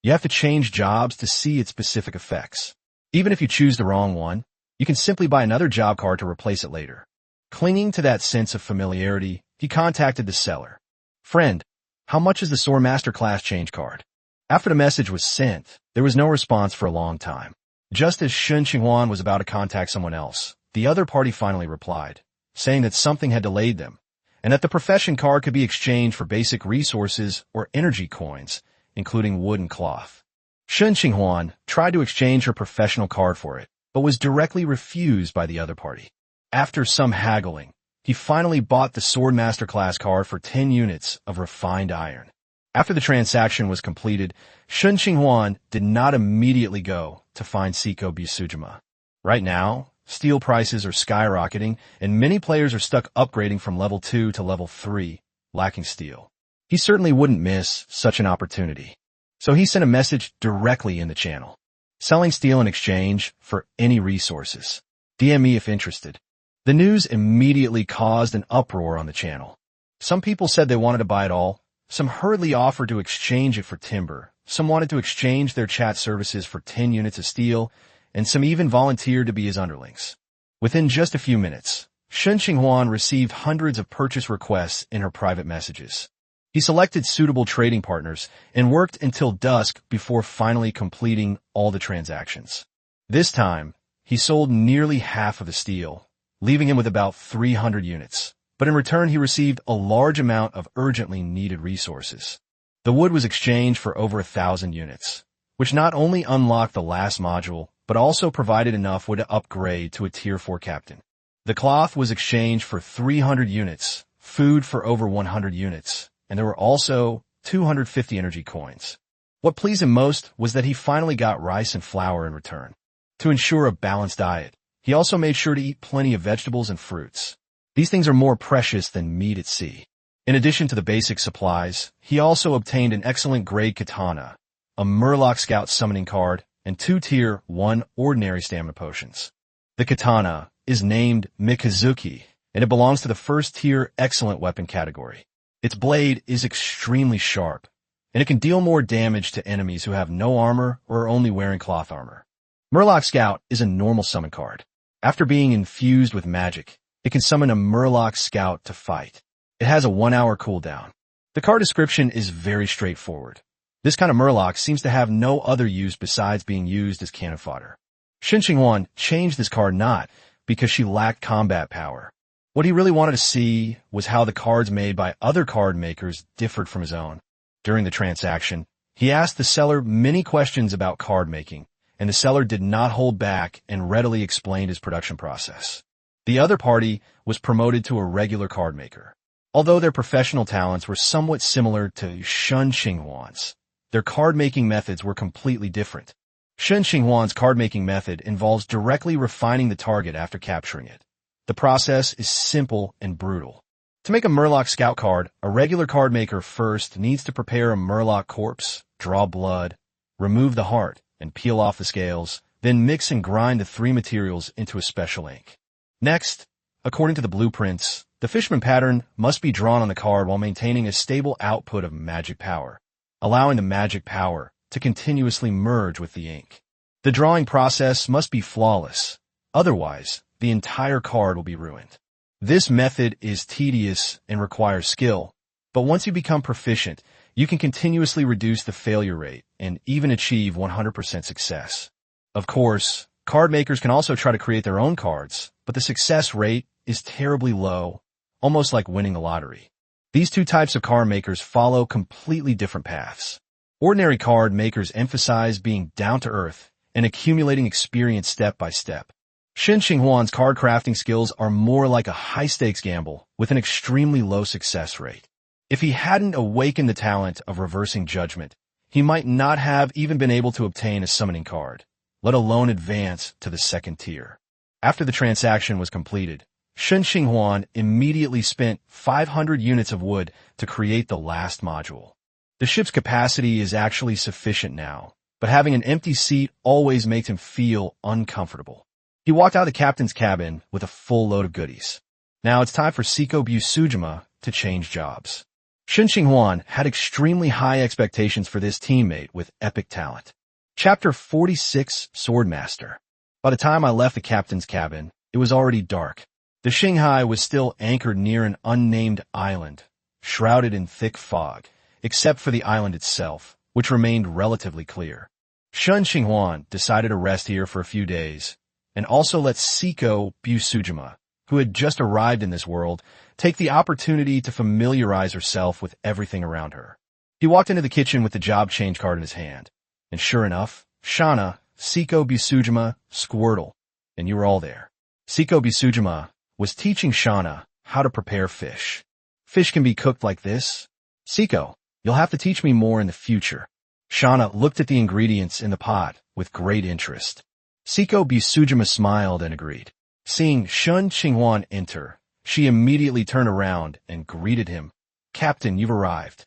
You have to change jobs to see its specific effects. Even if you choose the wrong one, you can simply buy another job card to replace it later. Clinging to that sense of familiarity, he contacted the seller. Friend, how much is the Swordmaster class change card? After the message was sent, there was no response for a long time. Just as Shen Qinghuan was about to contact someone else, the other party finally replied, saying that something had delayed them, and that the profession card could be exchanged for basic resources or energy coins, including wood and cloth. Shen Qinghuan tried to exchange her professional card for it, but was directly refused by the other party. After some haggling, he finally bought the Swordmaster class card for 10 units of refined iron. After the transaction was completed, Shen Qinghuan did not immediately go to find Siko Busujima. Right now, steel prices are skyrocketing, and many players are stuck upgrading from level 2 to level 3, lacking steel. He certainly wouldn't miss such an opportunity. So he sent a message directly in the channel. Selling steel in exchange for any resources. DM me if interested. The news immediately caused an uproar on the channel. Some people said they wanted to buy it all. Some hurriedly offered to exchange it for timber. Some wanted to exchange their chat services for 10 units of steel, and some even volunteered to be his underlings. Within just a few minutes, Shen Qinghuan received hundreds of purchase requests in her private messages. He selected suitable trading partners and worked until dusk before finally completing all the transactions. This time, he sold nearly half of the steel, leaving him with about 300 units. But in return, he received a large amount of urgently needed resources. The wood was exchanged for over 1,000 units, which not only unlocked the last module, but also provided enough wood to upgrade to a Tier 4 captain. The cloth was exchanged for 300 units, food for over 100 units, and there were also 250 energy coins. What pleased him most was that he finally got rice and flour in return. To ensure a balanced diet, he also made sure to eat plenty of vegetables and fruits. These things are more precious than meat at sea. In addition to the basic supplies, he also obtained an excellent grade katana, a Murloc Scout summoning card, and 2 Tier 1 ordinary stamina potions. The katana is named Mikazuki, and it belongs to the first tier excellent weapon category. Its blade is extremely sharp, and it can deal more damage to enemies who have no armor or are only wearing cloth armor. Murloc Scout is a normal summon card. After being infused with magic, it can summon a Murloc Scout to fight. It has a 1-hour cooldown. The card description is very straightforward. This kind of Murloc seems to have no other use besides being used as cannon fodder. Shen Qinghuan changed this card not because she lacked combat power. What he really wanted to see was how the cards made by other card makers differed from his own. During the transaction, he asked the seller many questions about card making, and the seller did not hold back and readily explained his production process. The other party was promoted to a regular card maker. Although their professional talents were somewhat similar to Shen Qinghuan's, their card-making methods were completely different. Shen Qinghuan's card-making method involves directly refining the target after capturing it. The process is simple and brutal. To make a Murloc Scout card, a regular card maker first needs to prepare a Murloc corpse, draw blood, remove the heart, and peel off the scales, then mix and grind the three materials into a special ink. Next, according to the blueprints, the Fishman pattern must be drawn on the card while maintaining a stable output of magic power, allowing the magic power to continuously merge with the ink. The drawing process must be flawless, otherwise, the entire card will be ruined. This method is tedious and requires skill, but once you become proficient, you can continuously reduce the failure rate and even achieve 100% success. Of course, card makers can also try to create their own cards, but the success rate is terribly low, almost like winning the lottery. These two types of card makers follow completely different paths. Ordinary card makers emphasize being down-to-earth and accumulating experience step by step. Shen Qinghuan's card crafting skills are more like a high-stakes gamble with an extremely low success rate. If he hadn't awakened the talent of reversing judgment, he might not have even been able to obtain a summoning card, let alone advance to the second tier. After the transaction was completed, Shen Qinghuan immediately spent 500 units of wood to create the last module. The ship's capacity is actually sufficient now, but having an empty seat always makes him feel uncomfortable. He walked out of the captain's cabin with a full load of goodies. Now it's time for Siko Busujima to change jobs. Shen Qinghuan had extremely high expectations for this teammate with epic talent. Chapter 46, Swordmaster. By the time I left the captain's cabin, it was already dark. The Shanghai was still anchored near an unnamed island, shrouded in thick fog, except for the island itself, which remained relatively clear. Shen Qinghuan decided to rest here for a few days, and also let Siko Busujima, who had just arrived in this world, take the opportunity to familiarize herself with everything around her. He walked into the kitchen with the job change card in his hand, and sure enough, Shauna, Siko Busujima, Squirtle, and you were all there. Siko Busujima was teaching Shauna how to prepare fish. Fish can be cooked like this? Siko, you'll have to teach me more in the future. Shauna looked at the ingredients in the pot with great interest. Siko Busujima smiled and agreed. Seeing Shen Qinghuan enter, she immediately turned around and greeted him. Captain, you've arrived.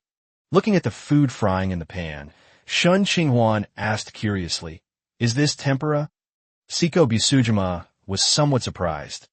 Looking at the food frying in the pan, Shen Qinghuan asked curiously, is this tempura? Siko Busujima was somewhat surprised.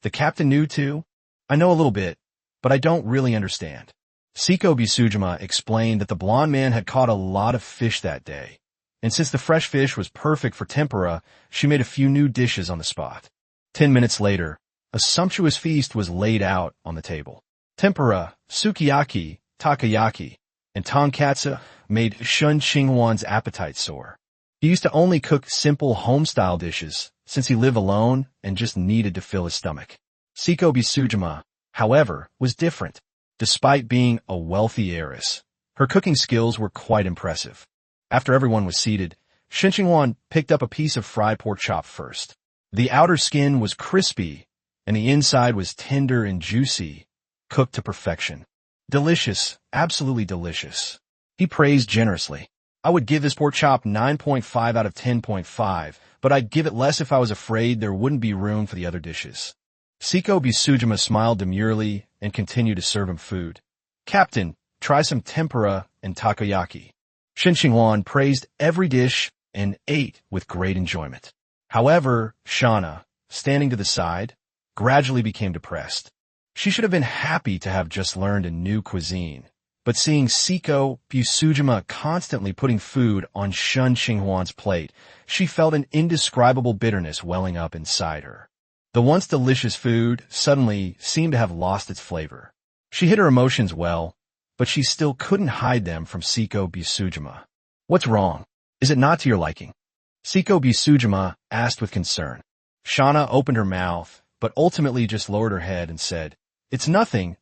The captain knew too? I know a little bit, but I don't really understand. Siko Busujima explained that the blonde man had caught a lot of fish that day, and since the fresh fish was perfect for tempura, she made a few new dishes on the spot. 10 minutes later, a sumptuous feast was laid out on the table. Tempura, sukiyaki, takoyaki, and tonkatsu made Shen Qinghuan's appetite soar. He used to only cook simple home-style dishes, since he lived alone and just needed to fill his stomach. Siko Busujima, however, was different. Despite being a wealthy heiress, her cooking skills were quite impressive. After everyone was seated, Shen Qinghuan picked up a piece of fried pork chop first. The outer skin was crispy, and the inside was tender and juicy, cooked to perfection. Delicious, absolutely delicious. He praised generously. I would give this pork chop 9.5 out of 10.5, but I'd give it less if I was afraid there wouldn't be room for the other dishes. Siko Busujima smiled demurely and continued to serve him food. Captain, try some tempura and takoyaki. Shen Qinghuan praised every dish and ate with great enjoyment. However, Shauna, standing to the side, gradually became depressed. She should have been happy to have just learned a new cuisine, but seeing Siko Busujima constantly putting food on Shen Qinghuan's plate, she felt an indescribable bitterness welling up inside her. The once delicious food suddenly seemed to have lost its flavor. She hid her emotions well, but she still couldn't hide them from Siko Busujima. What's wrong? Is it not to your liking? Siko Busujima asked with concern. Shauna opened her mouth, but ultimately just lowered her head and said, It's nothing,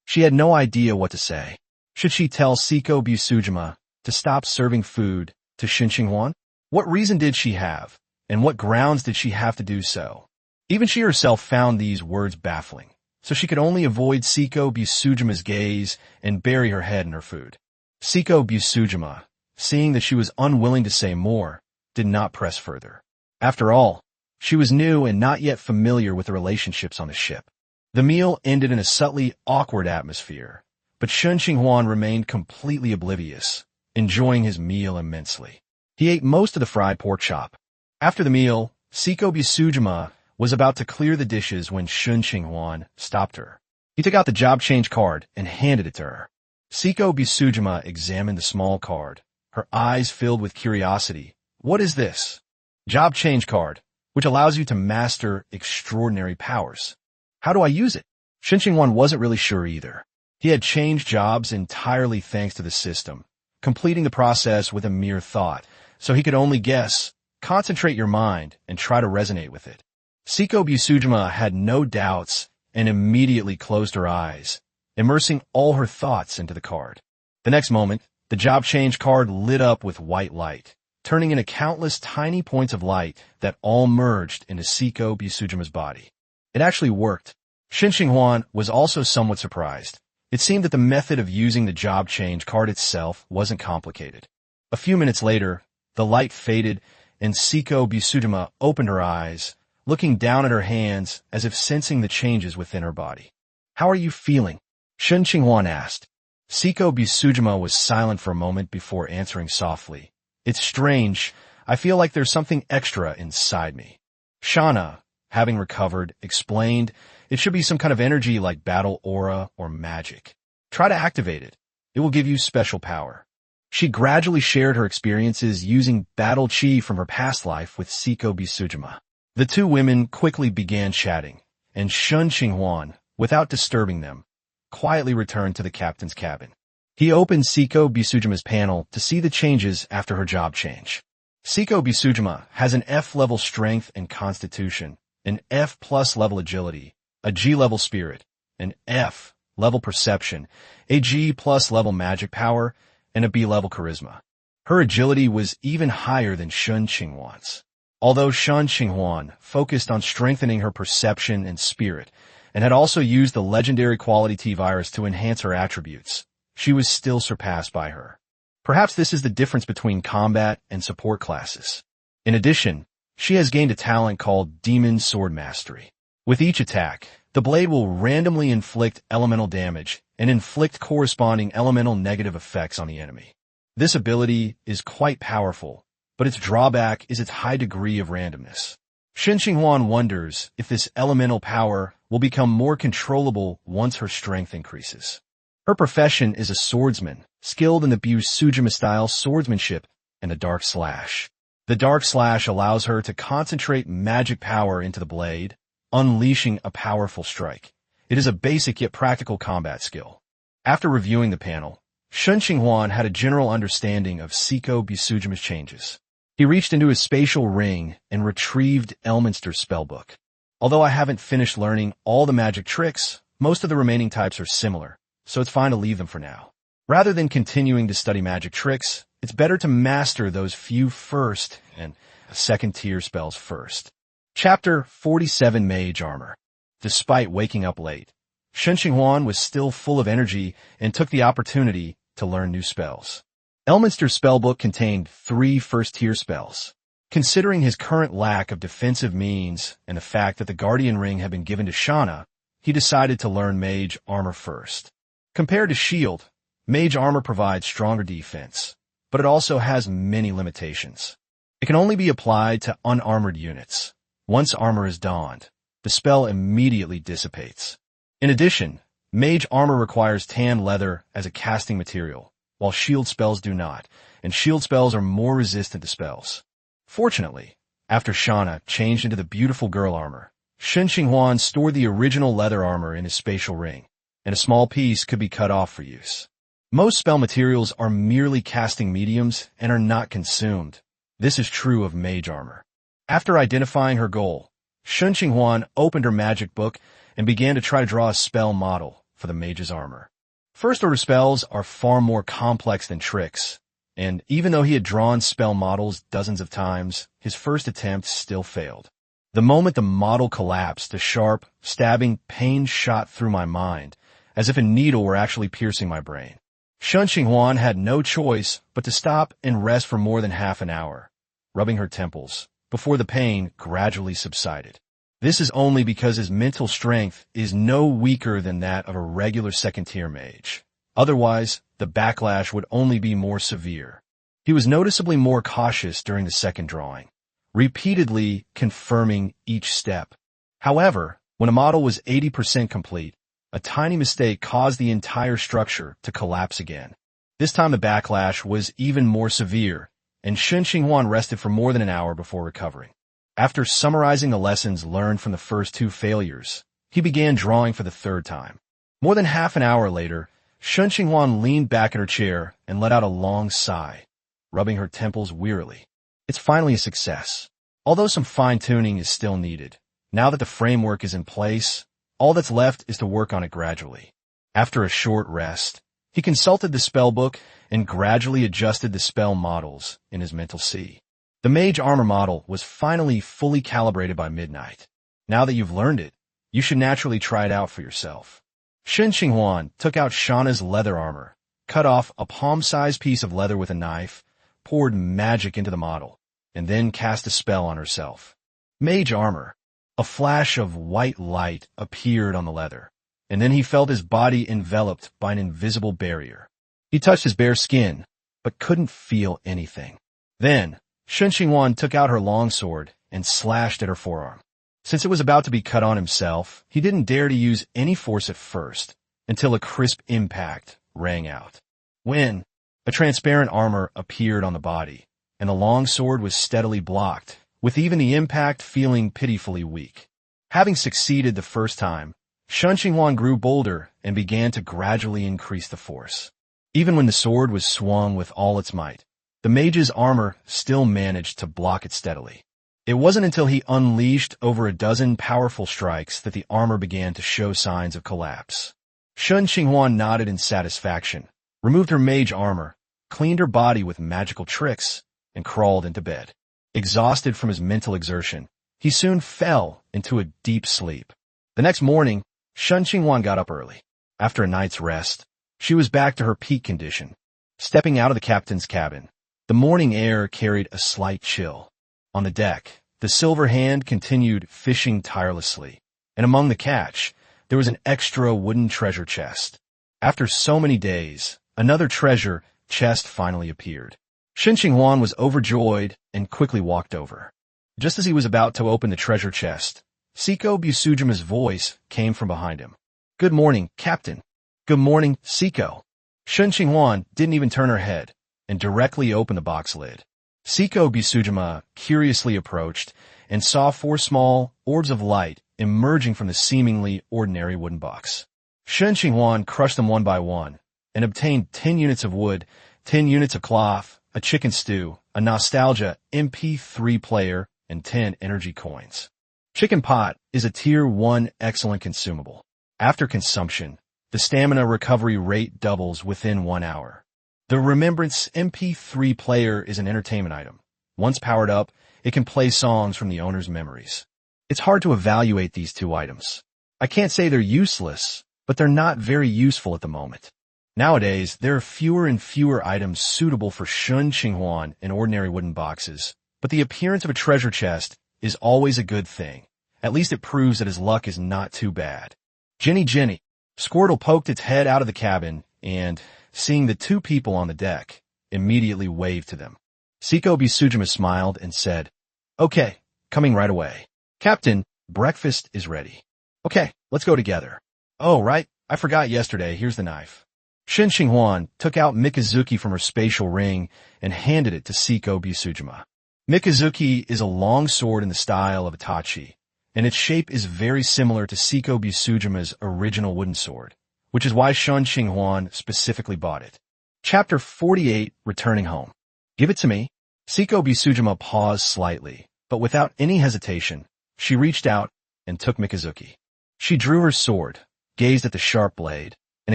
She had no idea what to say. Should she tell Siko Busujima to stop serving food to Shen Qinghuan? What reason did she have, and what grounds did she have to do so? Even she herself found these words baffling, so she could only avoid Siko Busujima's gaze and bury her head in her food. Siko Busujima, seeing that she was unwilling to say more, did not press further. After all, She was new and not yet familiar with the relationships on the ship. The meal ended in a subtly awkward atmosphere, but Shen Qinghuan remained completely oblivious, enjoying his meal immensely. He ate most of the fried pork chop. After the meal, Siko Bisujima was about to clear the dishes when Shen Qinghuan stopped her. He took out the job change card and handed it to her. Siko Bisujima examined the small card, her eyes filled with curiosity. What is this? Job change card, which allows you to master extraordinary powers. How do I use it? Shen Qinghuan wasn't really sure either. He had changed jobs entirely thanks to the system, completing the process with a mere thought, so he could only guess. Concentrate your mind and try to resonate with it. Siko Bisujima had no doubts and immediately closed her eyes, immersing all her thoughts into the card. The next moment, the job change card lit up with white light, turning into countless tiny points of light that all merged into Siko Bisujima's body. It actually worked. Shen Qinghuan was also somewhat surprised. It seemed that the method of using the job change card itself wasn't complicated. A few minutes later, the light faded and Siko Bisujima opened her eyes, looking down at her hands as if sensing the changes within her body. How are you feeling? Shen Qinghuan asked. Siko Bisujima was silent for a moment before answering softly. It's strange. I feel like there's something extra inside me. Shana, having recovered, explained it should be some kind of energy like battle aura or magic. Try to activate it. It will give you special power. She gradually shared her experiences using battle chi from her past life with Siko Bisujima. The two women quickly began chatting, and Shen Qinghuan, without disturbing them, quietly returned to the captain's cabin. He opened Siko Bisujima's panel to see the changes after her job change. Siko Bisujima has an F-level strength and constitution, an F+ level agility, a G-level spirit, an F-level perception, a G+ level magic power, and a B-level charisma. Her agility was even higher than Shen Qinghuan's. Although Shen Qinghuan focused on strengthening her perception and spirit, and had also used the legendary quality T-virus to enhance her attributes, she was still surpassed by her. Perhaps this is the difference between combat and support classes. In addition, she has gained a talent called Demon Sword Mastery. With each attack, the blade will randomly inflict elemental damage and inflict corresponding elemental negative effects on the enemy. This ability is quite powerful, but its drawback is its high degree of randomness. Shen Qinghuan wonders if this elemental power will become more controllable once her strength increases. Her profession is a swordsman, skilled in the Bisujima-style swordsmanship and the dark slash. The dark slash allows her to concentrate magic power into the blade, unleashing a powerful strike. It is a basic yet practical combat skill. After reviewing the panel, Shen Qinghuan had a general understanding of Siko Bisujima's changes. He reached into his spatial ring and retrieved Elminster's spellbook. Although I haven't finished learning all the magic tricks, most of the remaining types are similar, so it's fine to leave them for now. Rather than continuing to study magic tricks, it's better to master those few first and second-tier spells first. Chapter 47 Mage Armor. Despite waking up late, Shen Qinghuan was still full of energy and took the opportunity to learn new spells. Elminster's spellbook contained 3 first-tier spells. Considering his current lack of defensive means and the fact that the Guardian Ring had been given to Shana, he decided to learn Mage Armor first. Compared to Shield, Mage Armor provides stronger defense, but it also has many limitations. It can only be applied to unarmored units. Once armor is donned, the spell immediately dissipates. In addition, Mage Armor requires tan leather as a casting material, while shield spells do not, and shield spells are more resistant to spells. Fortunately, after Shana changed into the beautiful girl armor, Shen Qinghuan stored the original leather armor in his spatial ring, and a small piece could be cut off for use. Most spell materials are merely casting mediums and are not consumed. This is true of Mage Armor. After identifying her goal, Shen Qinghuan opened her magic book and began to try to draw a spell model for the mage's armor. First-order spells are far more complex than tricks, and even though he had drawn spell models dozens of times, his first attempt still failed. The moment the model collapsed, a sharp, stabbing pain shot through my mind, as if a needle were actually piercing my brain. Shen Qinghuan had no choice but to stop and rest for more than half an hour, rubbing her temples, before the pain gradually subsided. This is only because his mental strength is no weaker than that of a regular second-tier mage. Otherwise, the backlash would only be more severe. He was noticeably more cautious during the second drawing, repeatedly confirming each step. However, when a model was 80% complete, a tiny mistake caused the entire structure to collapse again. This time the backlash was even more severe, and Shen Qinghuan rested for more than an hour before recovering. After summarizing the lessons learned from the first two failures, he began drawing for the third time. More than half an hour later, Shen Qinghuan leaned back in her chair and let out a long sigh, rubbing her temples wearily. It's finally a success. Although some fine-tuning is still needed, now that the framework is in place, all that's left is to work on it gradually. After a short rest, he consulted the spellbook and gradually adjusted the spell models in his mental sea. The mage armor model was finally fully calibrated by midnight. Now that you've learned it, you should naturally try it out for yourself. Shen Qinghuan took out Shauna's leather armor, cut off a palm-sized piece of leather with a knife, poured magic into the model, and then cast a spell on herself. Mage armor. A flash of white light appeared on the leather, and then he felt his body enveloped by an invisible barrier. He touched his bare skin, but couldn't feel anything. Then, Shen Qinghuan took out her longsword and slashed at her forearm. Since it was about to be cut on himself, he didn't dare to use any force at first, until a crisp impact rang out. When a transparent armor appeared on the body, and the longsword was steadily blocked, with even the impact feeling pitifully weak. Having succeeded the first time, Shen Qinghuan grew bolder and began to gradually increase the force. Even when the sword was swung with all its might, the mage's armor still managed to block it steadily. It wasn't until he unleashed over a dozen powerful strikes that the armor began to show signs of collapse. Shen Qinghuan nodded in satisfaction, removed her mage armor, cleaned her body with magical tricks, and crawled into bed. Exhausted from his mental exertion, he soon fell into a deep sleep. The next morning, Shen Qinghuan got up early. After a night's rest, she was back to her peak condition. Stepping out of the captain's cabin, the morning air carried a slight chill. On the deck, the silver hand continued fishing tirelessly, and among the catch, there was an extra wooden treasure chest. After so many days, another treasure chest finally appeared. Shen Qinghuan was overjoyed and quickly walked over. Just as he was about to open the treasure chest, Siko Busujima's voice came from behind him. "Good morning, Captain." "Good morning, Siko." Shen Qinghuan didn't even turn her head and directly opened the box lid. Siko Busujima curiously approached and saw 4 small orbs of light emerging from the seemingly ordinary wooden box. Shen Qinghuan crushed them one by one and obtained 10 units of wood, 10 units of cloth, a chicken stew, a nostalgia MP3 player, and 10 energy coins. Chicken pot is a tier 1 excellent consumable. After consumption, the stamina recovery rate doubles within 1 hour. The Remembrance MP3 player is an entertainment item. Once powered up, it can play songs from the owner's memories. It's hard to evaluate these 2 items. I can't say they're useless, but they're not very useful at the moment. Nowadays, there are fewer and fewer items suitable for Shen Qinghuan in ordinary wooden boxes, but the appearance of a treasure chest is always a good thing. At least it proves that his luck is not too bad. Jenny Jenny. Squirtle poked its head out of the cabin and, seeing the 2 people on the deck, immediately waved to them. Siko Busujima smiled and said, "Okay, coming right away. Captain, breakfast is ready." "Okay, let's go together." "Oh, right, I forgot yesterday, here's the knife." Shen Qinghuan took out Mikazuki from her spatial ring and handed it to Siko Busujima. Mikazuki is a long sword in the style of Itachi, and its shape is very similar to Siko Busujima's original wooden sword, which is why Shen Qinghuan specifically bought it. Chapter 48, Returning Home. "Give it to me." Siko Busujima paused slightly, but without any hesitation, she reached out and took Mikazuki. She drew her sword, gazed at the sharp blade, and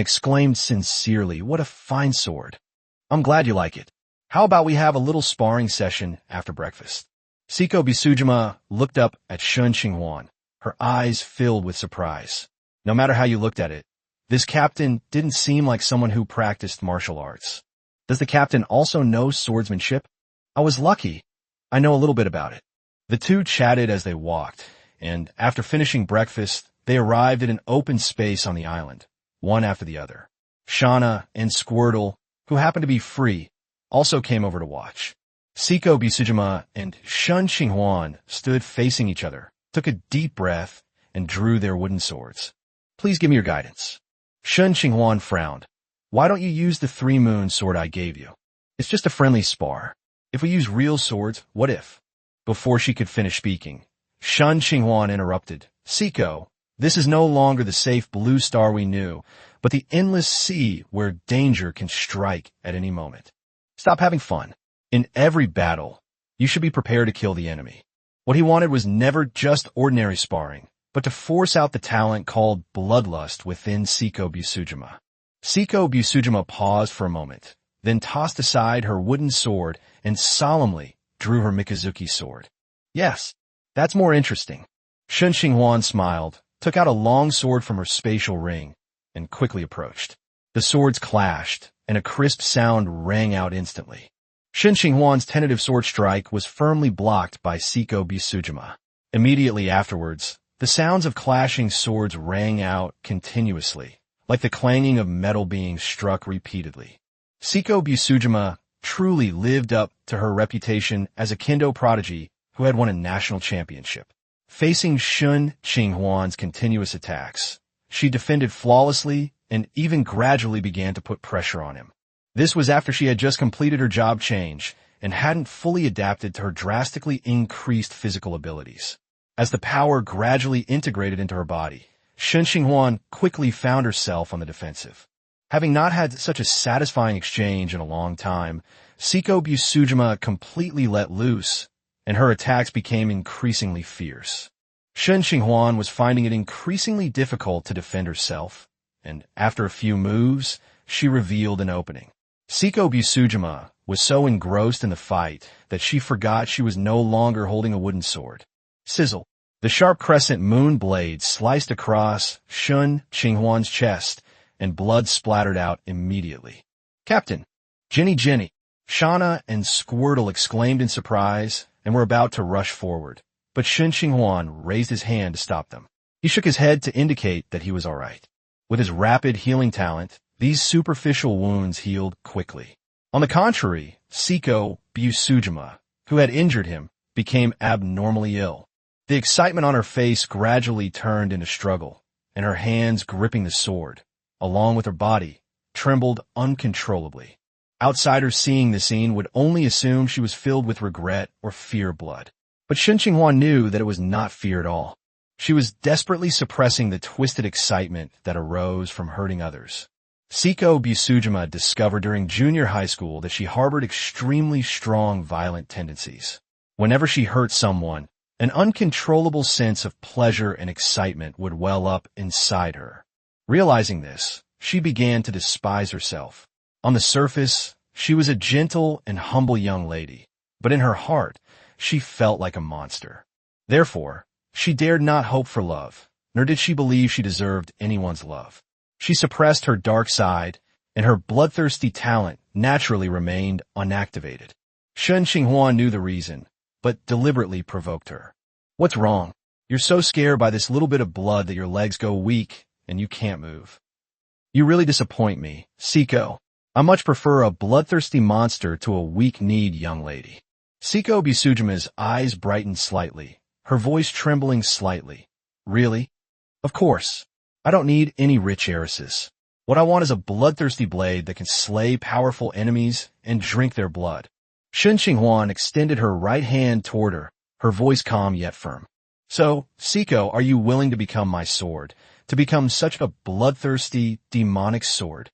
exclaimed sincerely, "What a fine sword. I'm glad you like it. How about we have a little sparring session after breakfast?" Siko Busujima looked up at Shen Qinghuan, her eyes filled with surprise. No matter how you looked at it, this captain didn't seem like someone who practiced martial arts. "Does the captain also know swordsmanship?" "I was lucky. I know a little bit about it." The two chatted as they walked, and after finishing breakfast, they arrived at an open space on the island, one after the other. Shauna and Squirtle, who happened to be free, also came over to watch. Siko Busujima and Shen Qinghuan stood facing each other, took a deep breath, and drew their wooden swords. Please give me your guidance. Shen Qinghuan frowned. Why don't you use the 3-moon sword I gave you? It's just a friendly spar. If we use real swords, what if? Before she could finish speaking, Shen Qinghuan interrupted. Siko, this is no longer the safe blue star we knew, but the endless sea where danger can strike at any moment. Stop having fun. In every battle, you should be prepared to kill the enemy. What he wanted was never just ordinary sparring, but to force out the talent called bloodlust within Siko Busujima. Siko Busujima paused for a moment, then tossed aside her wooden sword and solemnly drew her Mikazuki sword. Yes, that's more interesting. Shen Qinghuan smiled, took out a long sword from her spatial ring, and quickly approached. The swords clashed, and a crisp sound rang out instantly. Shen Qinghuan's tentative sword strike was firmly blocked by Siko Busujima. Immediately afterwards, the sounds of clashing swords rang out continuously, like the clanging of metal being struck repeatedly. Siko Busujima truly lived up to her reputation as a kendo prodigy who had won a national championship. Facing Shen Qinghuan's continuous attacks, she defended flawlessly and even gradually began to put pressure on him. This was after she had just completed her job change and hadn't fully adapted to her drastically increased physical abilities. As the power gradually integrated into her body, Shen Qinghuan quickly found herself on the defensive. Having not had such a satisfying exchange in a long time, Siko Busujima completely let loose, and her attacks became increasingly fierce. Shen Qinghuan was finding it increasingly difficult to defend herself, and after a few moves, she revealed an opening. Siko Busujima was so engrossed in the fight that she forgot she was no longer holding a wooden sword. Sizzle. The sharp crescent moon blade sliced across Shen Qinghuan's chest, and blood splattered out immediately. Captain! Jenny! Shauna and Squirtle exclaimed in surprise and were about to rush forward, but Shen Qinghuan raised his hand to stop them. He shook his head to indicate that he was all right. With his rapid healing talent, these superficial wounds healed quickly. On the contrary, Siko Busujima, who had injured him, became abnormally ill. The excitement on her face gradually turned into struggle, and her hands gripping the sword, along with her body, trembled uncontrollably. Outsiders seeing the scene would only assume she was filled with regret or fear blood. But Shen Qinghuan knew that it was not fear at all. She was desperately suppressing the twisted excitement that arose from hurting others. Siko Busujima discovered during junior high school that she harbored extremely strong violent tendencies. Whenever she hurt someone, an uncontrollable sense of pleasure and excitement would well up inside her. Realizing this, she began to despise herself. On the surface, she was a gentle and humble young lady, but in her heart, she felt like a monster. Therefore, she dared not hope for love, nor did she believe she deserved anyone's love. She suppressed her dark side, and her bloodthirsty talent naturally remained unactivated. Shen Qinghuan knew the reason, but deliberately provoked her. What's wrong? You're so scared by this little bit of blood that your legs go weak and you can't move. You really disappoint me, Siko. I much prefer a bloodthirsty monster to a weak-kneed young lady. Siko Busujima's eyes brightened slightly, her voice trembling slightly. Really? Of course. I don't need any rich heiresses. What I want is a bloodthirsty blade that can slay powerful enemies and drink their blood. Shen Qinghuan extended her right hand toward her voice calm yet firm. So, Siko, are you willing to become my sword, to become such a bloodthirsty, demonic sword?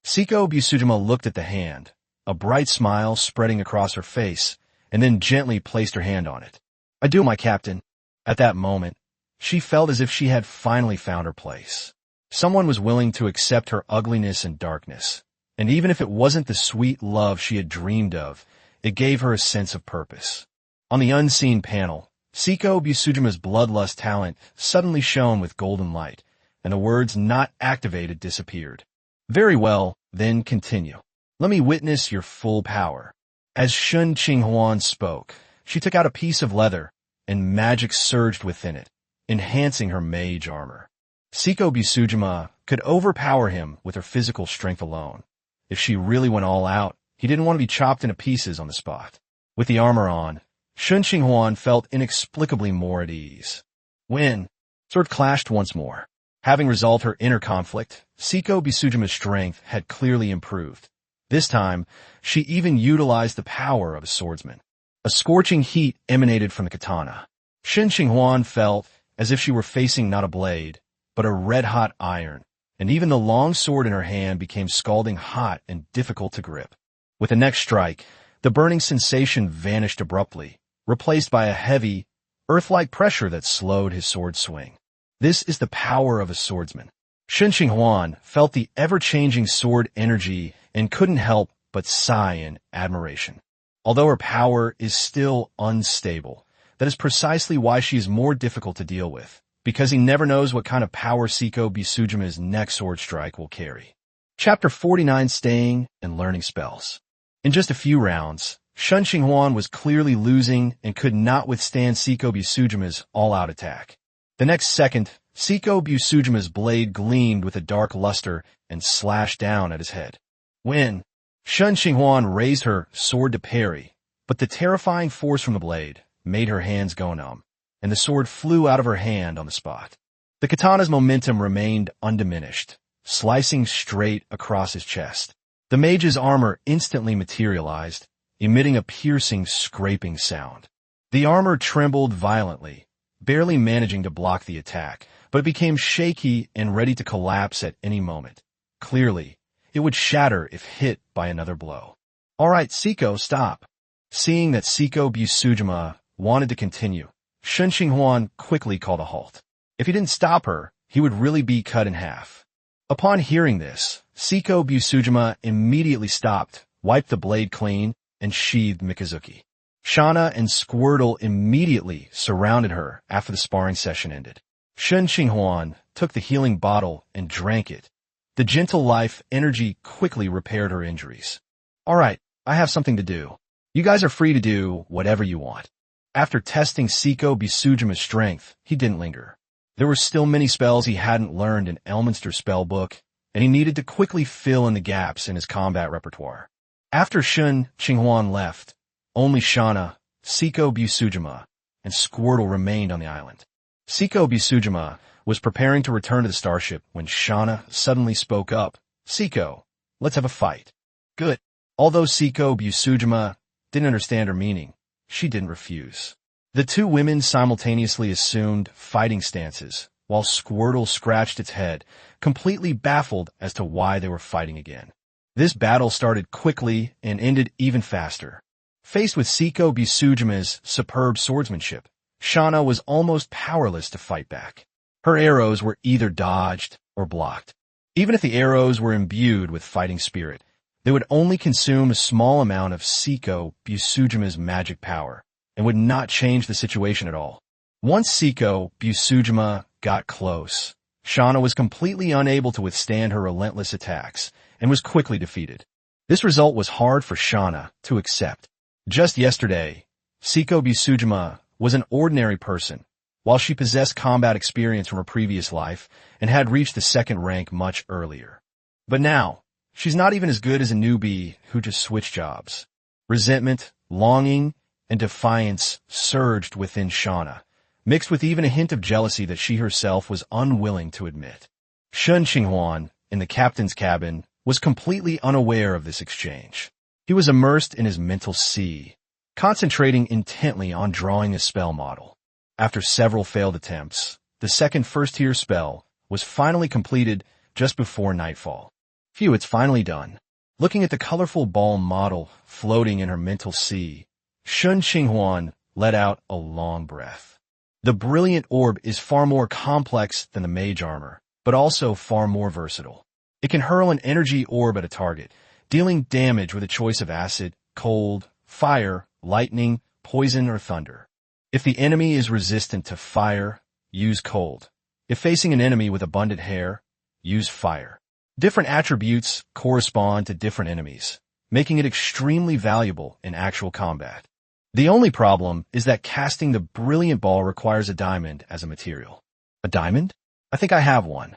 Siko Busujima looked at the hand, a bright smile spreading across her face, and then gently placed her hand on it. I do, my captain. At that moment, she felt as if she had finally found her place. Someone was willing to accept her ugliness and darkness, and even if it wasn't the sweet love she had dreamed of, it gave her a sense of purpose. On the unseen panel, Siko Busujima's bloodlust talent suddenly shone with golden light, and the words not activated disappeared. Very well, then continue. Let me witness your full power. As Shen Qinghuan spoke, she took out a piece of leather and magic surged within it, enhancing her mage armor. Siko Busujima could overpower him with her physical strength alone. If she really went all out, he didn't want to be chopped into pieces on the spot. With the armor on, Shen Qinghuan felt inexplicably more at ease. When sword clashed once more. Having resolved her inner conflict, Siko Busujima's strength had clearly improved. This time, she even utilized the power of a swordsman. A scorching heat emanated from the katana. Shen Qinghuan felt as if she were facing not a blade, but a red-hot iron, and even the long sword in her hand became scalding hot and difficult to grip. With the next strike, the burning sensation vanished abruptly, replaced by a heavy, earth-like pressure that slowed his sword swing. This is the power of a swordsman. Shen Qinghuan felt the ever-changing sword energy and couldn't help but sigh in admiration. Although her power is still unstable, that is precisely why she is more difficult to deal with, because he never knows what kind of power Siko Busujima's next sword strike will carry. Chapter 49: Staying and Learning Spells. In just a few rounds, Shen Qinghuan was clearly losing and could not withstand Siko Busujima's all-out attack. The next second, Siko Busujima's blade gleamed with a dark luster and slashed down at his head. When Shen Qinghuan raised her sword to parry, but the terrifying force from the blade made her hands go numb, and the sword flew out of her hand on the spot. The katana's momentum remained undiminished, slicing straight across his chest. The mage's armor instantly materialized, emitting a piercing, scraping sound. The armor trembled violently, barely managing to block the attack, but it became shaky and ready to collapse at any moment. Clearly, it would shatter if hit by another blow. "All right, Siko, stop." Seeing that Siko Busujima wanted to continue, Shen Qinghuan quickly called a halt. If he didn't stop her, he would really be cut in half. Upon hearing this, Siko Busujima immediately stopped, wiped the blade clean, and sheathed Mikazuki. Shauna and Squirtle immediately surrounded her after the sparring session ended. Shen Qinghuan took the healing bottle and drank it. The gentle life energy quickly repaired her injuries. "All right, I have something to do. You guys are free to do whatever you want." After testing Siko Busujima's strength, he didn't linger. There were still many spells he hadn't learned in Elminster's spellbook, and he needed to quickly fill in the gaps in his combat repertoire. After Shen Qinghuan left, only Shauna, Siko Busujima, and Squirtle remained on the island. Siko Busujima was preparing to return to the starship when Shauna suddenly spoke up. "Siko, let's have a fight." "Good." Although Siko Busujima didn't understand her meaning, she didn't refuse. The two women simultaneously assumed fighting stances, while Squirtle scratched its head, completely baffled as to why they were fighting again. This battle started quickly and ended even faster. Faced with Siko Busujima's superb swordsmanship, Shauna was almost powerless to fight back. Her arrows were either dodged or blocked. Even if the arrows were imbued with fighting spirit, they would only consume a small amount of Siko Busujima's magic power, and would not change the situation at all. Once Siko Busujima got close, Shauna was completely unable to withstand her relentless attacks, and was quickly defeated. This result was hard for Shauna to accept. Just yesterday, Siko Busujima was an ordinary person, while she possessed combat experience from her previous life and had reached the second rank much earlier. But now, she's not even as good as a newbie who just switched jobs. Resentment, longing, and defiance surged within Shauna, mixed with even a hint of jealousy that she herself was unwilling to admit. Shen Qinghuan, in the captain's cabin, was completely unaware of this exchange. He was immersed in his mental sea, concentrating intently on drawing a spell model. After several failed attempts, the second first-tier spell was finally completed just before nightfall. Phew, it's finally done. Looking at the colorful ball model floating in her mental sea, Shen Qinghuan let out a long breath. The brilliant orb is far more complex than the mage armor, but also far more versatile. It can hurl an energy orb at a target, dealing damage with a choice of acid, cold, fire, lightning, poison, or thunder. If the enemy is resistant to fire, use cold. If facing an enemy with abundant hair, use fire. Different attributes correspond to different enemies, making it extremely valuable in actual combat. The only problem is that casting the brilliant ball requires a diamond as a material. A diamond? I think I have one.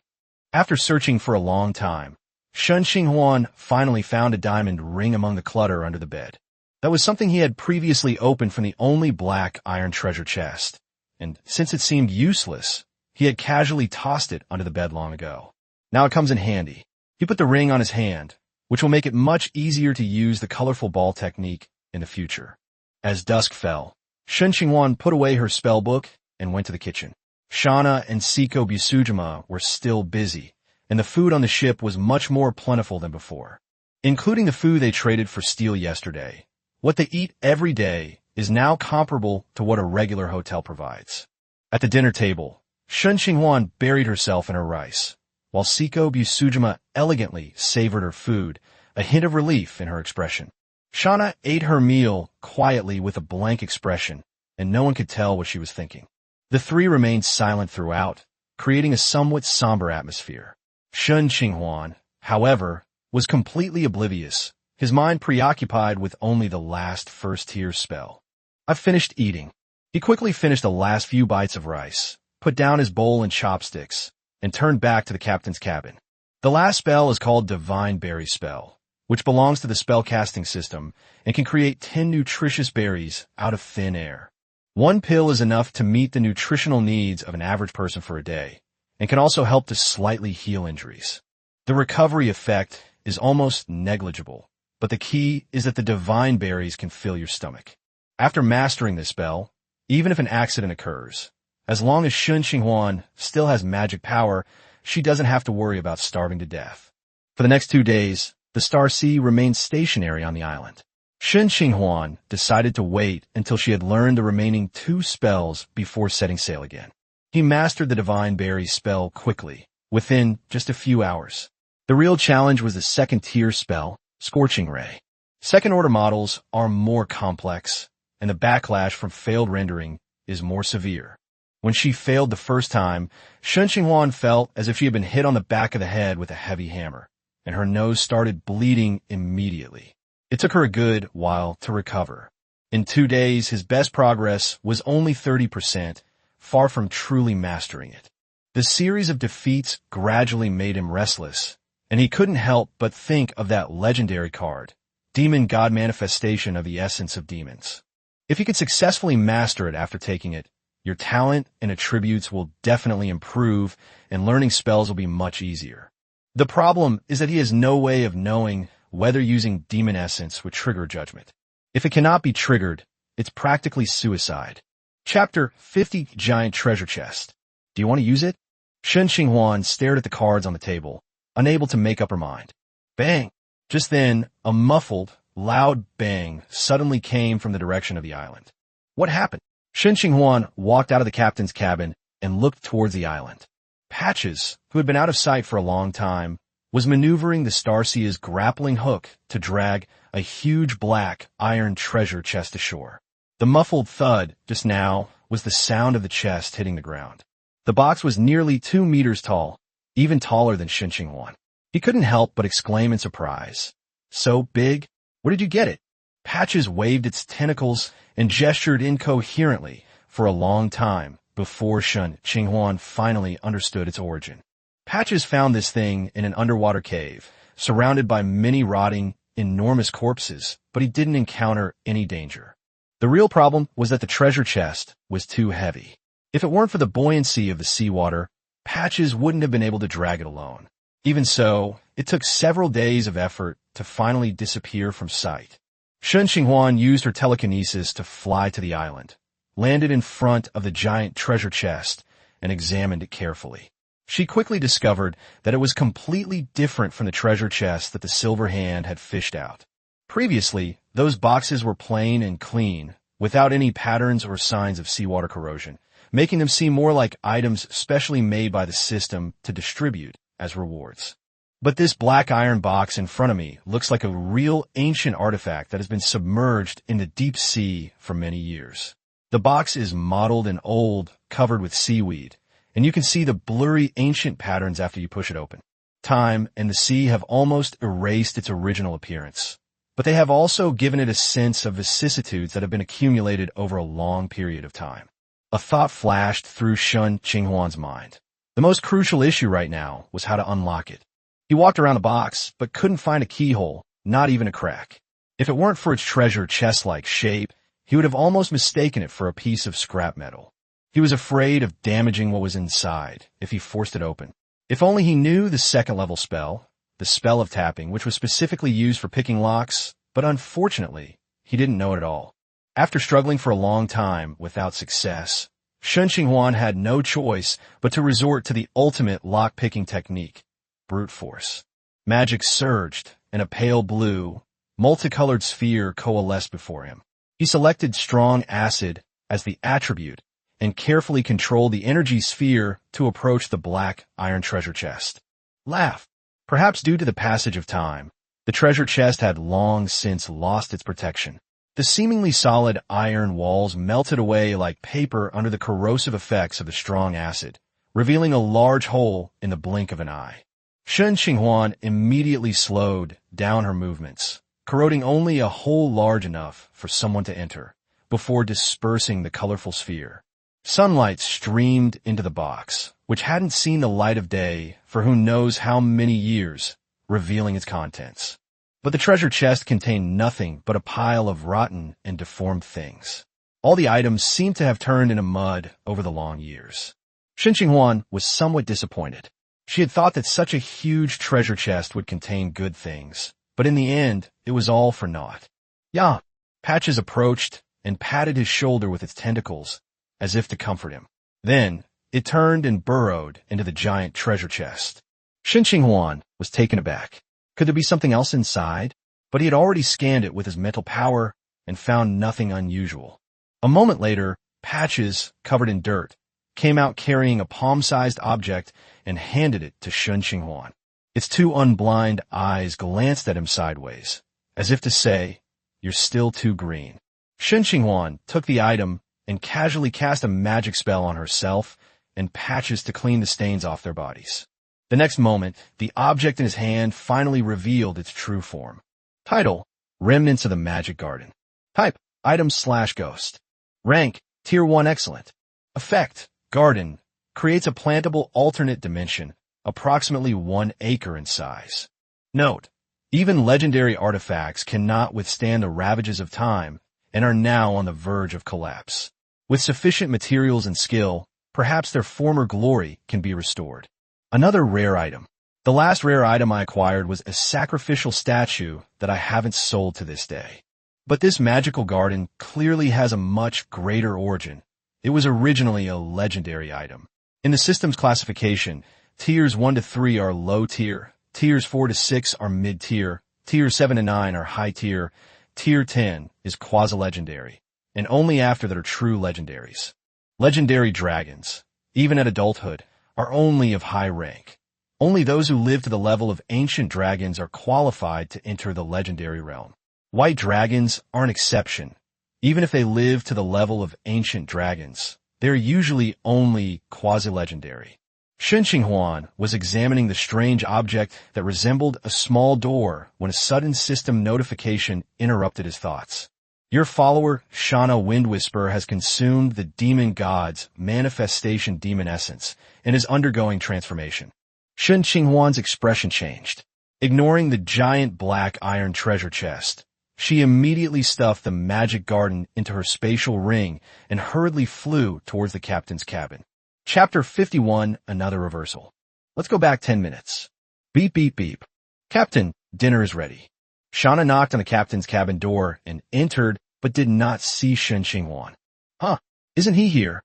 After searching for a long time, Shen Qinghuan finally found a diamond ring among the clutter under the bed. That was something he had previously opened from the only black iron treasure chest, and since it seemed useless, he had casually tossed it under the bed long ago. Now it comes in handy. He put the ring on his hand, which will make it much easier to use the colorful ball technique in the future. As dusk fell, Shen Qinghuan put away her spell book and went to the kitchen. Shauna and Siko Busujima were still busy, and the food on the ship was much more plentiful than before. Including the food they traded for steel yesterday, what they eat every day is now comparable to what a regular hotel provides. At the dinner table, Shen Qinghuan buried herself in her rice, while Siko Busujima elegantly savored her food, a hint of relief in her expression. Shauna ate her meal quietly with a blank expression, and no one could tell what she was thinking. The three remained silent throughout, creating a somewhat somber atmosphere. Shen Qinghuan, however, was completely oblivious, his mind preoccupied with only the last first-tier spell. "I've finished eating." He quickly finished the last few bites of rice, put down his bowl and chopsticks, and turned back to the captain's cabin. The last spell is called Divine Berry Spell, which belongs to the spellcasting system and can create 10 nutritious berries out of thin air. One pill is enough to meet the nutritional needs of an average person for a day, and can also help to slightly heal injuries. The recovery effect is almost negligible, but the key is that the divine berries can fill your stomach. After mastering this spell, even if an accident occurs, as long as Shen Qinghuan still has magic power, she doesn't have to worry about starving to death. For the next 2 days, the Star Sea remained stationary on the island. Shen Qinghuan decided to wait until she had learned the remaining 2 spells before setting sail again. He mastered the Divine Berry spell quickly, within just a few hours. The real challenge was the second-tier spell, Scorching Ray. Second-order models are more complex, and the backlash from failed rendering is more severe. When she failed the first time, Shen Qinghuan felt as if she had been hit on the back of the head with a heavy hammer, and her nose started bleeding immediately. It took her a good while to recover. In 2 days, his best progress was only 30%, far from truly mastering it. The series of defeats gradually made him restless, and he couldn't help but think of that legendary card, Demon God Manifestation of the Essence of Demons. If he could successfully master it after taking it, your talent and attributes will definitely improve, and learning spells will be much easier. The problem is that he has no way of knowing whether using Demon Essence would trigger judgment. If it cannot be triggered, it's practically suicide. Chapter 50 Giant Treasure Chest. Do you want to use it? Shen Qinghuan stared at the cards on the table, unable to make up her mind. Bang! Just then, a muffled, loud bang suddenly came from the direction of the island. What happened? Shen Qinghuan walked out of the captain's cabin and looked towards the island. Patches, who had been out of sight for a long time, was maneuvering the Starsea's grappling hook to drag a huge black iron treasure chest ashore. The muffled thud just now was the sound of the chest hitting the ground. The box was nearly 2 meters tall, even taller than Shen Qinghuan. He couldn't help but exclaim in surprise. So big? Where did you get it? Patches waved its tentacles and gestured incoherently for a long time before Shen Qinghuan finally understood its origin. Patches found this thing in an underwater cave, surrounded by many rotting, enormous corpses, but he didn't encounter any danger. The real problem was that the treasure chest was too heavy. If it weren't for the buoyancy of the seawater, Patches wouldn't have been able to drag it alone. Even so, it took several days of effort to finally disappear from sight. Shen Qinghuan used her telekinesis to fly to the island, landed in front of the giant treasure chest, and examined it carefully. She quickly discovered that it was completely different from the treasure chest that the Silver Hand had fished out. Previously, those boxes were plain and clean, without any patterns or signs of seawater corrosion, making them seem more like items specially made by the system to distribute as rewards. But this black iron box in front of me looks like a real ancient artifact that has been submerged in the deep sea for many years. The box is mottled and old, covered with seaweed, and you can see the blurry ancient patterns after you push it open. Time and the sea have almost erased its original appearance, but they have also given it a sense of vicissitudes that have been accumulated over a long period of time. A thought flashed through Shen Qinghuan's mind. The most crucial issue right now was how to unlock it. He walked around the box, but couldn't find a keyhole, not even a crack. If it weren't for its treasure chest-like shape, he would have almost mistaken it for a piece of scrap metal. He was afraid of damaging what was inside if he forced it open. If only he knew the second-level spell, the spell of tapping, which was specifically used for picking locks, but unfortunately, he didn't know it at all. After struggling for a long time without success, Shen Qinghuan had no choice but to resort to the ultimate lock-picking technique, brute force. Magic surged, and a pale blue, multicolored sphere coalesced before him. He selected strong acid as the attribute and carefully controlled the energy sphere to approach the black iron treasure chest. Laugh. Perhaps due to the passage of time, the treasure chest had long since lost its protection. The seemingly solid iron walls melted away like paper under the corrosive effects of the strong acid, revealing a large hole in the blink of an eye. Shen Qinghuan immediately slowed down her movements, corroding only a hole large enough for someone to enter, before dispersing the colorful sphere. Sunlight streamed into the box, which hadn't seen the light of day for who knows how many years, revealing its contents. But the treasure chest contained nothing but a pile of rotten and deformed things. All the items seemed to have turned into mud over the long years. Shen Qinghuan was somewhat disappointed. She had thought that such a huge treasure chest would contain good things, but in the end, it was all for naught. "Ya!" Patches approached and patted his shoulder with its tentacles, as if to comfort him. Then, it turned and burrowed into the giant treasure chest. Shen Qinghuan was taken aback. Could there be something else inside? But he had already scanned it with his mental power and found nothing unusual. A moment later, Patches, covered in dirt, came out carrying a palm-sized object and handed it to Shen Qinghuan. Its two unblind eyes glanced at him sideways, as if to say, "You're still too green." Shen Qinghuan took the item and casually cast a magic spell on herself and Patches to clean the stains off their bodies. The next moment, the object in his hand finally revealed its true form. Title: Remnants of the Magic Garden. Type: Item/Ghost. Rank: Tier 1 Excellent. Effect: Garden. Creates a plantable alternate dimension, approximately 1 acre in size. Note: even legendary artifacts cannot withstand the ravages of time and are now on the verge of collapse. With sufficient materials and skill, perhaps their former glory can be restored. Another rare item. The last rare item I acquired was a sacrificial statue that I haven't sold to this day. But this magical garden clearly has a much greater origin. It was originally a legendary item. In the system's classification, tiers 1 to 3 are low tier, tiers 4 to 6 are mid tier, tiers 7 to 9 are high tier, tier 10 is quasi-legendary, and only after that are true legendaries. Legendary dragons, even at adulthood, are only of high rank. Only those who live to the level of ancient dragons are qualified to enter the legendary realm. White dragons are an exception. Even if they live to the level of ancient dragons, they are usually only quasi-legendary. Shen Qinghuan was examining the strange object that resembled a small door when a sudden system notification interrupted his thoughts. Your follower, Shana Windwhisper, has consumed the demon god's manifestation demon essence and is undergoing transformation. Shen Qinghuan's expression changed. Ignoring the giant black iron treasure chest, she immediately stuffed the magic garden into her spatial ring and hurriedly flew towards the captain's cabin. Chapter 51, Another Reversal. Let's go back 10 minutes. Beep, beep, beep. Captain, dinner is ready. Shana knocked on the captain's cabin door and entered, but did not see Shen Qinghuan. Huh, isn't he here?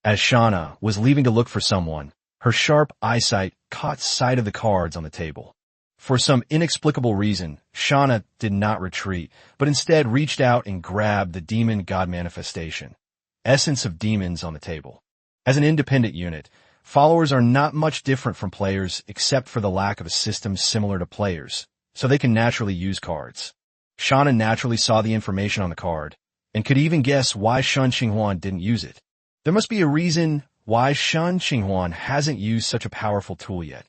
As Shana was leaving to look for someone, her sharp eyesight caught sight of the cards on the table. For some inexplicable reason, Shana did not retreat, but instead reached out and grabbed the demon god manifestation, essence of demons on the table. As an independent unit, followers are not much different from players except for the lack of a system similar to players, so they can naturally use cards. Shana naturally saw the information on the card, and could even guess why Shen Qinghuan didn't use it. There must be a reason why Shen Qinghuan hasn't used such a powerful tool yet.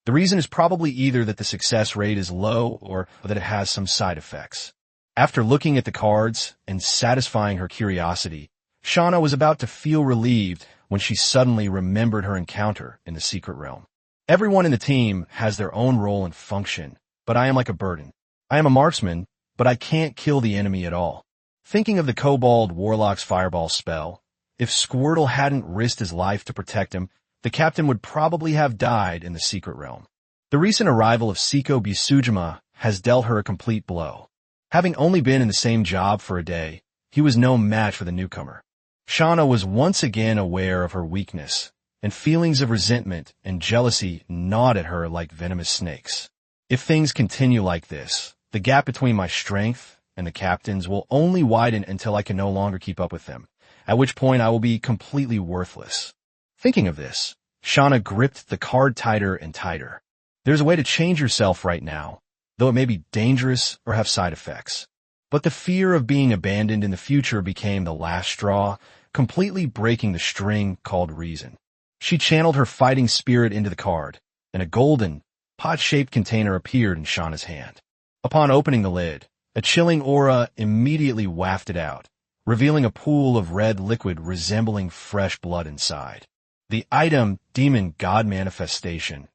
The reason is probably either that the success rate is low or that it has some side effects. After looking at the cards and satisfying her curiosity, Shauna was about to feel relieved when she suddenly remembered her encounter in the secret realm. Everyone in the team has their own role and function, but I am like a burden. I am a marksman, but I can't kill the enemy at all. Thinking of the Kobold Warlock's fireball spell, if Squirtle hadn't risked his life to protect him, the captain would probably have died in the secret realm. The recent arrival of Seiko Bisujima has dealt her a complete blow. Having only been in the same job for a day, he was no match for the newcomer. Shauna was once again aware of her weakness, and feelings of resentment and jealousy gnawed at her like venomous snakes. If things continue like this, the gap between my strength and the captain's will only widen until I can no longer keep up with them, at which point I will be completely worthless. Thinking of this, Shauna gripped the card tighter and tighter. There's a way to change yourself right now, though it may be dangerous or have side effects. But the fear of being abandoned in the future became the last straw, completely breaking the string called reason. She channeled her fighting spirit into the card, and a golden, pot-shaped container appeared in Shauna's hand. Upon opening the lid, a chilling aura immediately wafted out, revealing a pool of red liquid resembling fresh blood inside. The item, Demon God Manifestation,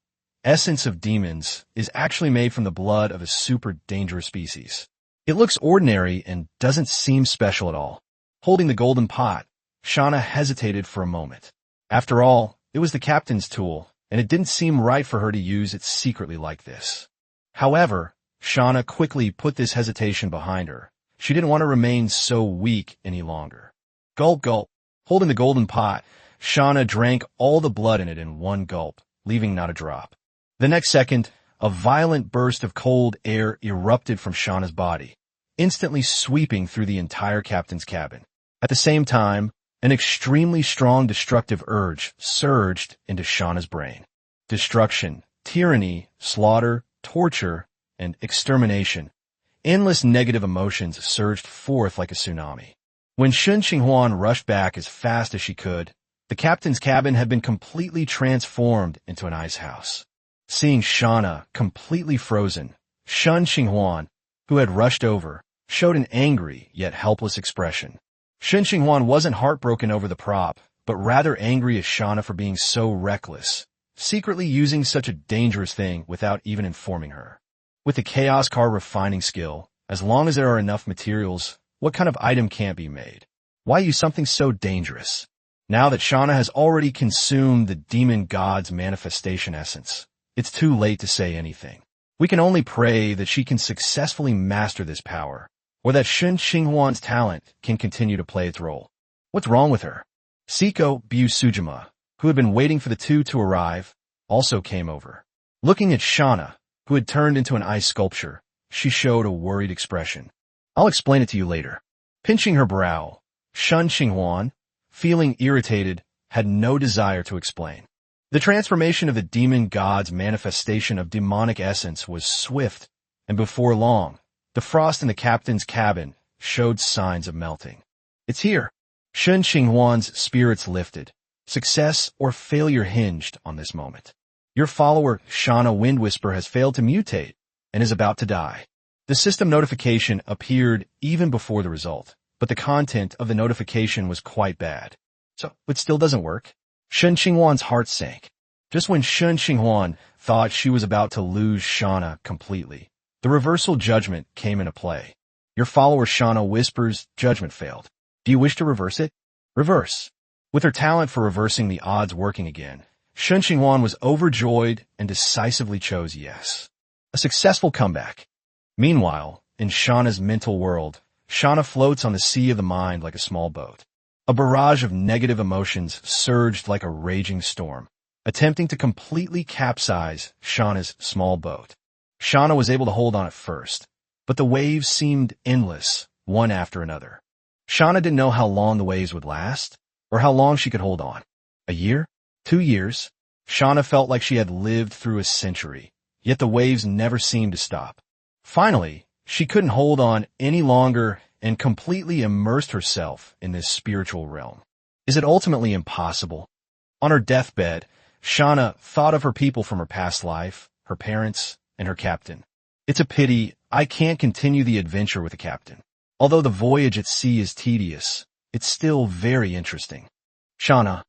Essence of Demons, is actually made from the blood of a super dangerous species. It looks ordinary and doesn't seem special at all. Holding the golden pot, Shauna hesitated for a moment. After all, it was the captain's tool, and it didn't seem right for her to use it secretly like this. However, Shauna quickly put this hesitation behind her. She didn't want to remain so weak any longer. Gulp, gulp. Holding the golden pot, Shauna drank all the blood in it in one gulp, leaving not a drop. The next second, a violent burst of cold air erupted from Shauna's body, instantly sweeping through the entire captain's cabin. At the same time, an extremely strong destructive urge surged into Shauna's brain. Destruction, tyranny, slaughter, torture, and extermination. Endless negative emotions surged forth like a tsunami. When Shen Qinghuan rushed back as fast as she could, the captain's cabin had been completely transformed into an ice house. Seeing Shauna completely frozen, Shen Qinghuan, who had rushed over, showed an angry yet helpless expression. Shen Qinghuan wasn't heartbroken over the prop, but rather angry at Shauna for being so reckless, secretly using such a dangerous thing without even informing her. With the Chaos Car refining skill, as long as there are enough materials, what kind of item can't be made? Why use something so dangerous? Now that Shauna has already consumed the demon god's manifestation essence, it's too late to say anything. We can only pray that she can successfully master this power, or that Shen Qinghuan's talent can continue to play its role. What's wrong with her? Seiko Bisujima, who had been waiting for the two to arrive, also came over. Looking at Shauna, who had turned into an ice sculpture, she showed a worried expression. I'll explain it to you later. Pinching her brow, Shen Qinghuan, feeling irritated, had no desire to explain. The transformation of the demon god's manifestation of demonic essence was swift, and before long, the frost in the captain's cabin showed signs of melting. It's here. Shen Qinghuan's spirits lifted. Success or failure hinged on this moment. Your follower, Shauna Windwhisper, has failed to mutate and is about to die. The system notification appeared even before the result, but the content of the notification was quite bad. So, it still doesn't work. Shen Qinghuan's heart sank. Just when Shen Qinghuan thought she was about to lose Shauna completely, the reversal judgment came into play. Your follower Shauna Whisper's judgment failed. Do you wish to reverse it? Reverse. With her talent for reversing the odds working again, Shen Qinghuan was overjoyed and decisively chose yes. A successful comeback. Meanwhile, in Shauna's mental world, Shauna floats on the sea of the mind like a small boat. A barrage of negative emotions surged like a raging storm, attempting to completely capsize Shauna's small boat. Shauna was able to hold on at first, but the waves seemed endless, one after another. Shauna didn't know how long the waves would last, or how long she could hold on. A year? 2 years? Shauna felt like she had lived through a century, yet the waves never seemed to stop. Finally, she couldn't hold on any longer and completely immersed herself in this spiritual realm. Is it ultimately impossible? On her deathbed, Shauna thought of her people from her past life, her parents, and her captain. It's a pity I can't continue the adventure with the captain. Although the voyage at sea is tedious, it's still very interesting. Shauna.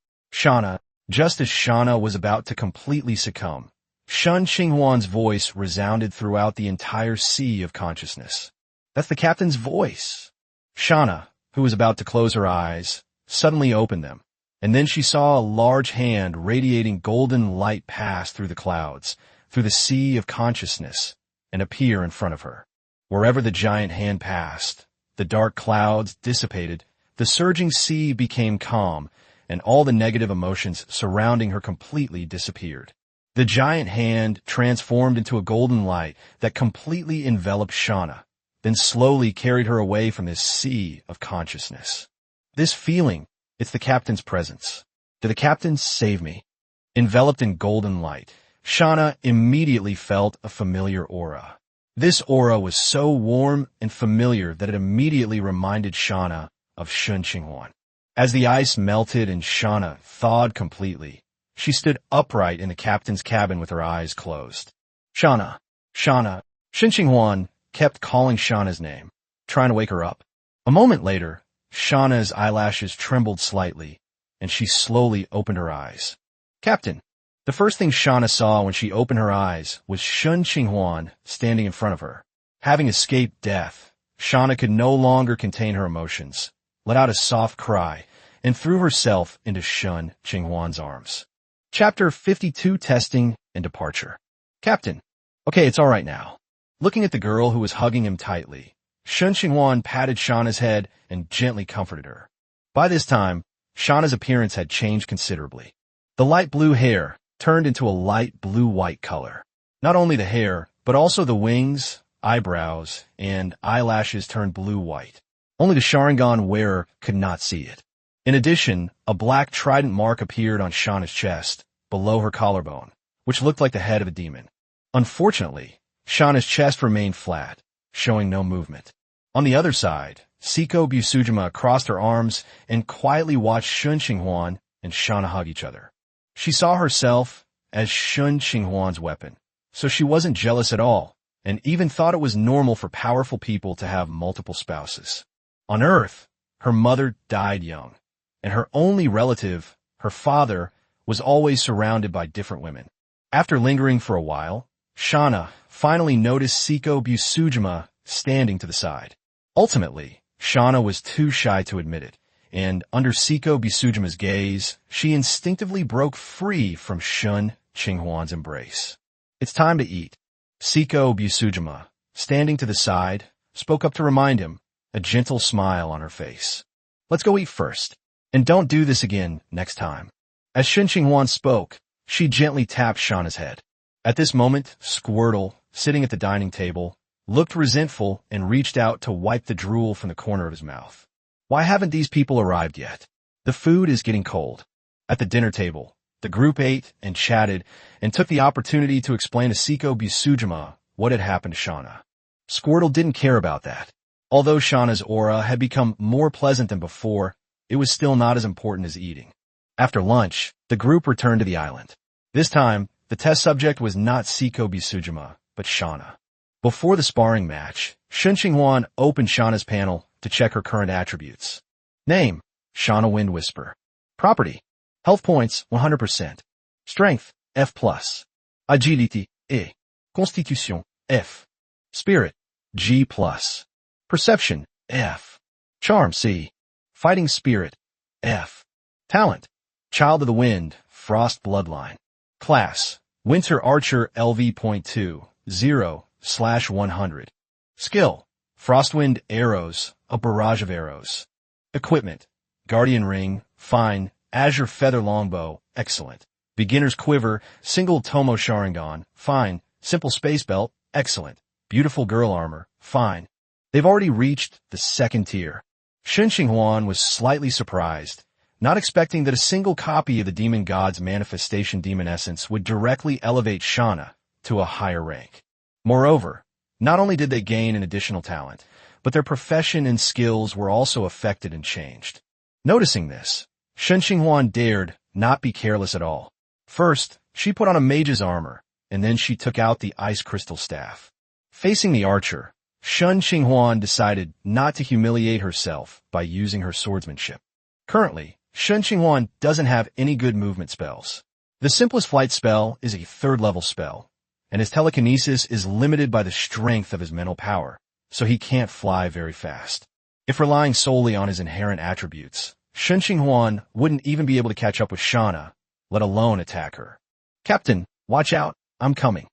Just as Shauna was about to completely succumb, Shen Qinghuan's voice resounded throughout the entire sea of consciousness. That's the captain's voice. Shauna, who was about to close her eyes, suddenly opened them, and then she saw a large hand radiating golden light pass through the clouds, through the sea of consciousness, and appear in front of her. Wherever the giant hand passed, the dark clouds dissipated, the surging sea became calm, and all the negative emotions surrounding her completely disappeared. The giant hand transformed into a golden light that completely enveloped Shauna, then slowly carried her away from this sea of consciousness. This feeling, it's the captain's presence. Did the captain save me? Enveloped in golden light, Shauna immediately felt a familiar aura. This aura was so warm and familiar that it immediately reminded Shauna of Shen Qinghuan. As the ice melted and Shauna thawed completely, she stood upright in the captain's cabin with her eyes closed. Shauna. Shen Qinghuan kept calling Shauna's name, trying to wake her up. A moment later, Shauna's eyelashes trembled slightly, and she slowly opened her eyes. Captain. The first thing Shauna saw when she opened her eyes was Shen Qinghuan standing in front of her. Having escaped death, Shauna could no longer contain her emotions, let out a soft cry, and threw herself into Shen Qinghuan's arms. Chapter 52, Testing and Departure. Captain. Okay, it's all right now. Looking at the girl who was hugging him tightly, Shen Qinghuan patted Shauna's head and gently comforted her. By this time, Shauna's appearance had changed considerably. The light blue hair turned into a light blue-white color. Not only the hair, but also the wings, eyebrows, and eyelashes turned blue-white. Only the Sharingan wearer could not see it. In addition, a black trident mark appeared on Shauna's chest, below her collarbone, which looked like the head of a demon. Unfortunately, Shauna's chest remained flat, showing no movement. On the other side, Siko Busujima crossed her arms and quietly watched Shen Qinghuan and Shauna hug each other. She saw herself as Shen Qinghuan's weapon, so she wasn't jealous at all, and even thought it was normal for powerful people to have multiple spouses. On Earth, her mother died young, and her only relative, her father, was always surrounded by different women. After lingering for a while, Shauna finally noticed Siko Busujima standing to the side. Ultimately, Shauna was too shy to admit it, and under Siko Busujima's gaze, she instinctively broke free from Shen Qinghuan's embrace. It's time to eat. Siko Busujima, standing to the side, spoke up to remind him, a gentle smile on her face. Let's go eat first, and don't do this again next time. As Shen Qinghuan spoke, she gently tapped Shauna's head. At this moment, Squirtle, sitting at the dining table, looked resentful and reached out to wipe the drool from the corner of his mouth. Why haven't these people arrived yet? The food is getting cold. At the dinner table, the group ate and chatted and took the opportunity to explain to Siko Busujima what had happened to Shauna. Squirtle didn't care about that. Although Shauna's aura had become more pleasant than before, it was still not as important as eating. After lunch, the group returned to the island. This time, the test subject was not Siko Busujima, but Shauna. Before the sparring match, Shen Qinghuan opened Shauna's panel to check her current attributes. Name, Shauna Wind Whisper. Property, health points 100%. Strength, F+. Agility, E. Constitution, F. Spirit, G+. Perception, F. Charm, C. Fighting Spirit, F. Talent, Child of the Wind, Frost Bloodline. Class, Winter Archer LV.2, 0/100. Skill, Frostwind Arrows, a barrage of arrows. Equipment, Guardian Ring, fine. Azure Feather Longbow, excellent. Beginner's Quiver, Single Tomo Sharingan, fine. Simple Space Belt, excellent. Beautiful Girl Armor, fine. They've already reached the second tier. Shen Qinghuan was slightly surprised, not expecting that a single copy of the Demon God's Manifestation Demon Essence would directly elevate Shauna to a higher rank. Moreover, not only did they gain an additional talent, but their profession and skills were also affected and changed. Noticing this, Shen Qinghuan dared not be careless at all. First, she put on a mage's armor, and then she took out the ice crystal staff. Facing the archer, Shen Qinghuan decided not to humiliate herself by using her swordsmanship. Currently, Shen Qinghuan doesn't have any good movement spells. The simplest flight spell is a 3rd-level spell, and his telekinesis is limited by the strength of his mental power, so he can't fly very fast. If relying solely on his inherent attributes, Shen Qinghuan wouldn't even be able to catch up with Shanna, let alone attack her. "Captain, watch out, I'm coming."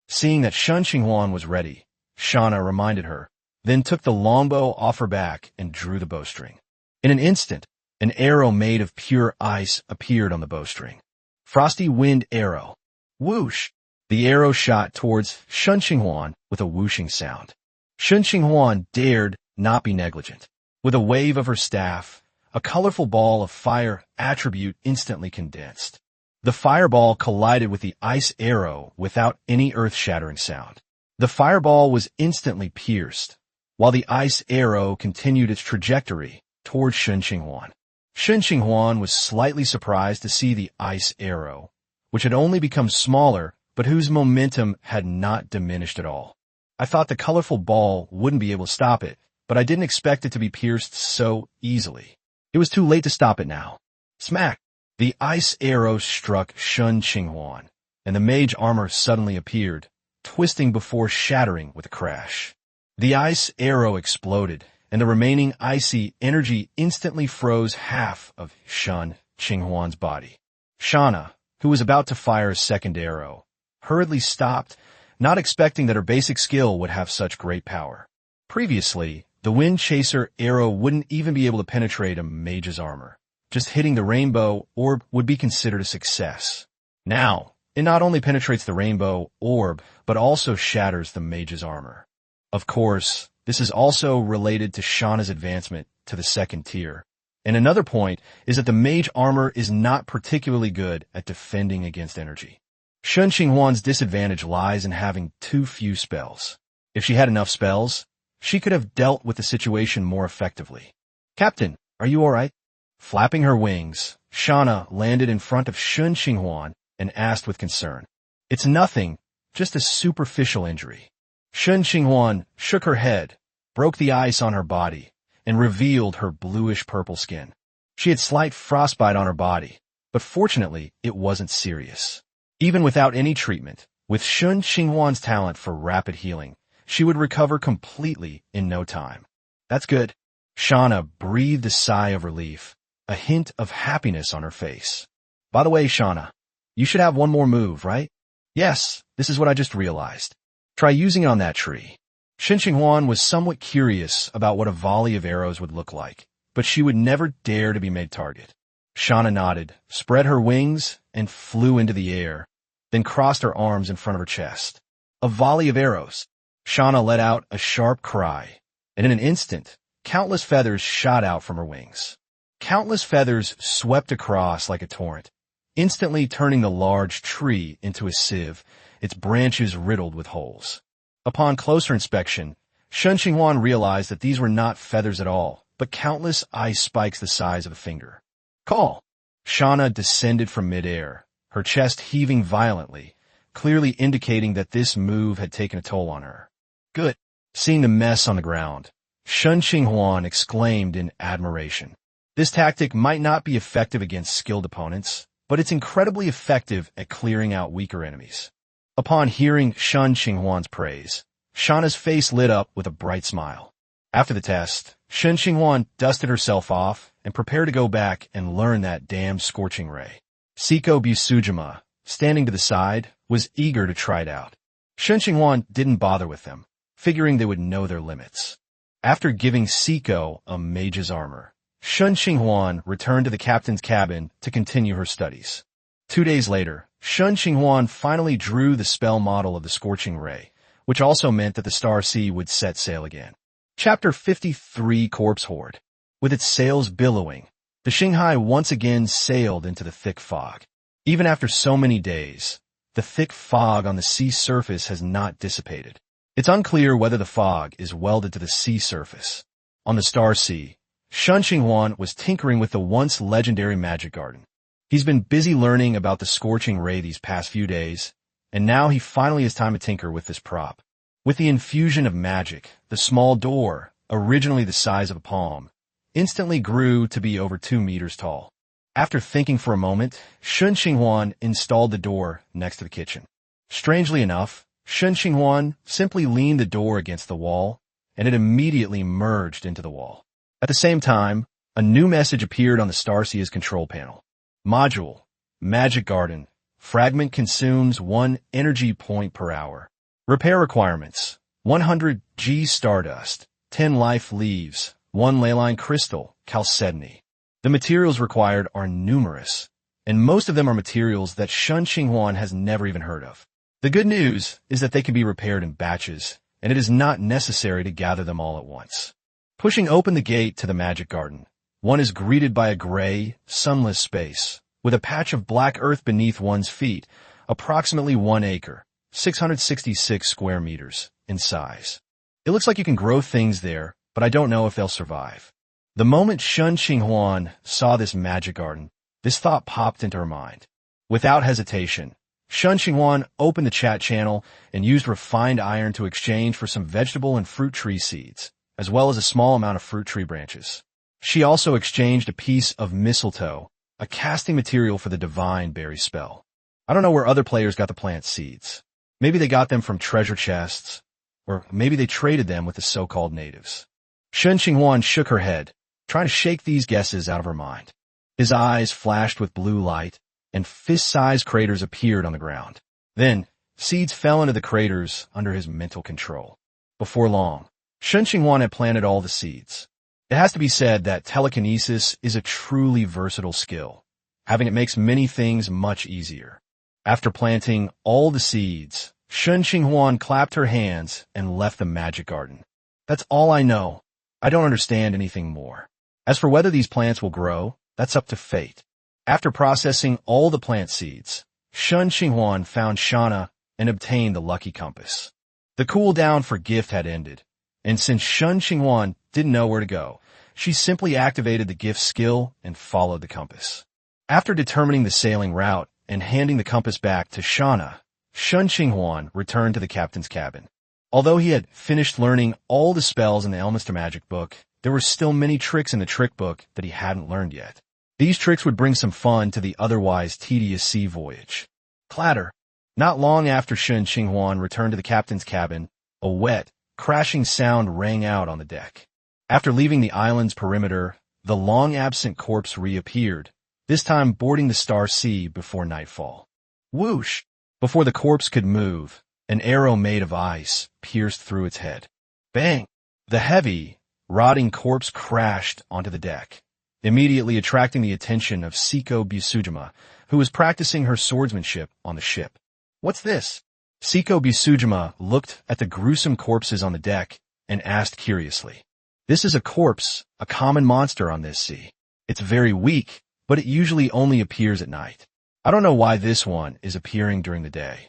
Seeing that Shen Qinghuan was ready, Shanna reminded her, then took the longbow off her back and drew the bowstring. In an instant, an arrow made of pure ice appeared on the bowstring. Frosty Wind Arrow. Whoosh! The arrow shot towards Shen Qinghuan with a whooshing sound. Shen Qinghuan dared not be negligent. With a wave of her staff, a colorful ball of fire attribute instantly condensed. The fireball collided with the ice arrow without any earth-shattering sound. The fireball was instantly pierced, while the ice arrow continued its trajectory towards Shen Qinghuan. Shen Qinghuan was slightly surprised to see the ice arrow, which had only become smaller but whose momentum had not diminished at all. "I thought the colorful ball wouldn't be able to stop it, but I didn't expect it to be pierced so easily. It was too late to stop it now." Smack! The ice arrow struck Shen Qinghuan, and the mage armor suddenly appeared, twisting before shattering with a crash. The ice arrow exploded, and the remaining icy energy instantly froze half of Shen Qinghuan's body. Shanna, who was about to fire a second arrow, hurriedly stopped, not expecting that her basic skill would have such great power. Previously, the Wind Chaser arrow wouldn't even be able to penetrate a mage's armor. Just hitting the rainbow orb would be considered a success. Now, it not only penetrates the rainbow orb, but also shatters the mage's armor. Of course, this is also related to Shanna's advancement to the 2nd tier. And another point is that the mage armor is not particularly good at defending against energy. Shen Qinghuan's disadvantage lies in having too few spells. If she had enough spells, she could have dealt with the situation more effectively. "Captain, are you all right?" Flapping her wings, Shanna landed in front of Shen Qinghuan and asked with concern. "It's nothing, just a superficial injury." Shen Qinghuan shook her head, broke the ice on her body, and revealed her bluish-purple skin. She had slight frostbite on her body, but fortunately it wasn't serious. Even without any treatment, with Shen Qinghuan's talent for rapid healing, she would recover completely in no time. "That's good." Shanna breathed a sigh of relief, a hint of happiness on her face. "By the way, Shanna, you should have one more move, right?" "Yes, this is what I just realized. Try using it on that tree." Shen Qinghuan was somewhat curious about what a volley of arrows would look like, but she would never dare to be made target. Shanna nodded, spread her wings, and flew into the air, then crossed her arms in front of her chest. A volley of arrows. Shanna let out a sharp cry, and in an instant, countless feathers shot out from her wings. Countless feathers swept across like a torrent, instantly turning the large tree into a sieve, its branches riddled with holes. Upon closer inspection, Shen Qinghuan realized that these were not feathers at all, but countless ice spikes the size of a finger. "Call!" Shanna descended from midair, her chest heaving violently, clearly indicating that this move had taken a toll on her. "Good." Seeing the mess on the ground, Shen Qinghuan exclaimed in admiration. This tactic might not be effective against skilled opponents, but it's incredibly effective at clearing out weaker enemies. Upon hearing Shen Qinghuan's praise, Shanna's face lit up with a bright smile. After the test, Shen Qinghuan dusted herself off and prepared to go back and learn that damned scorching ray. Siko Busujima, standing to the side, was eager to try it out. Shen Qinghuan didn't bother with them, figuring they would know their limits. After giving Siko a mage's armor, Shen Qinghuan returned to the captain's cabin to continue her studies. 2 days later, Shen Qinghuan finally drew the spell model of the scorching ray, which also meant that the Star Sea would set sail again. Chapter 53 Corpse Horde. With its sails billowing, the Xinghai once again sailed into the thick fog. Even after so many days, the thick fog on the sea surface has not dissipated. It's unclear whether the fog is welded to the sea surface. On the Star Sea, Shen Qinghuan was tinkering with the once legendary magic garden. He's been busy learning about the scorching ray these past few days, and now he finally has time to tinker with this prop. With the infusion of magic, the small door, originally the size of a palm, instantly grew to be over 2 meters tall. After thinking for a moment, Shen Qinghuan installed the door next to the kitchen. Strangely enough, Shen Qinghuan simply leaned the door against the wall, and it immediately merged into the wall. At the same time, a new message appeared on the Starsea's control panel. Module, Magic Garden, fragment consumes 1 energy point per hour. Repair requirements, 100 G stardust, 10 life leaves, 1 leyline crystal, chalcedony. The materials required are numerous, and most of them are materials that Shen Qinghuan has never even heard of. The good news is that they can be repaired in batches, and it is not necessary to gather them all at once. Pushing open the gate to the magic garden, one is greeted by a gray, sunless space, with a patch of black earth beneath one's feet, approximately 1 acre, 666 square meters, in size. It looks like you can grow things there, but I don't know if they'll survive. The moment Shen Qinghuan saw this magic garden, this thought popped into her mind. Without hesitation, Shen Qinghuan opened the chat channel and used refined iron to exchange for some vegetable and fruit tree seeds, as well as a small amount of fruit tree branches. She also exchanged a piece of mistletoe, a casting material for the divine berry spell. I don't know where other players got the plant seeds. Maybe they got them from treasure chests, or maybe they traded them with the so-called natives. Shen Qinghuan shook her head, trying to shake these guesses out of her mind. His eyes flashed with blue light, and fist-sized craters appeared on the ground. Then, seeds fell into the craters under his mental control. Before long, Shen Qinghuan had planted all the seeds. It has to be said that telekinesis is a truly versatile skill. Having it makes many things much easier. After planting all the seeds, Shen Qinghuan clapped her hands and left the magic garden. That's all I know. I don't understand anything more. As for whether these plants will grow, that's up to fate. After processing all the plant seeds, Shen Qinghuan found Shana and obtained the lucky compass. The cooldown for gift had ended, and since Shen Qinghuan didn't know where to go, she simply activated the gift skill and followed the compass. After determining the sailing route and handing the compass back to Shana, Shen Qinghuan returned to the captain's cabin. Although he had finished learning all the spells in the Elminster Magic book, there were still many tricks in the trick book that he hadn't learned yet. These tricks would bring some fun to the otherwise tedious sea voyage. Clatter! Not long after Shen Qinghuan returned to the captain's cabin, a wet, crashing sound rang out on the deck. After leaving the island's perimeter, the long-absent corpse reappeared, this time boarding the Star Sea before nightfall. Whoosh! Before the corpse could move, an arrow made of ice pierced through its head. Bang! The heavy, rotting corpse crashed onto the deck, immediately attracting the attention of Siko Busujima, who was practicing her swordsmanship on the ship. What's this? Siko Busujima looked at the gruesome corpses on the deck and asked curiously. This is a corpse, a common monster on this sea. It's very weak, but it usually only appears at night. I don't know why this one is appearing during the day.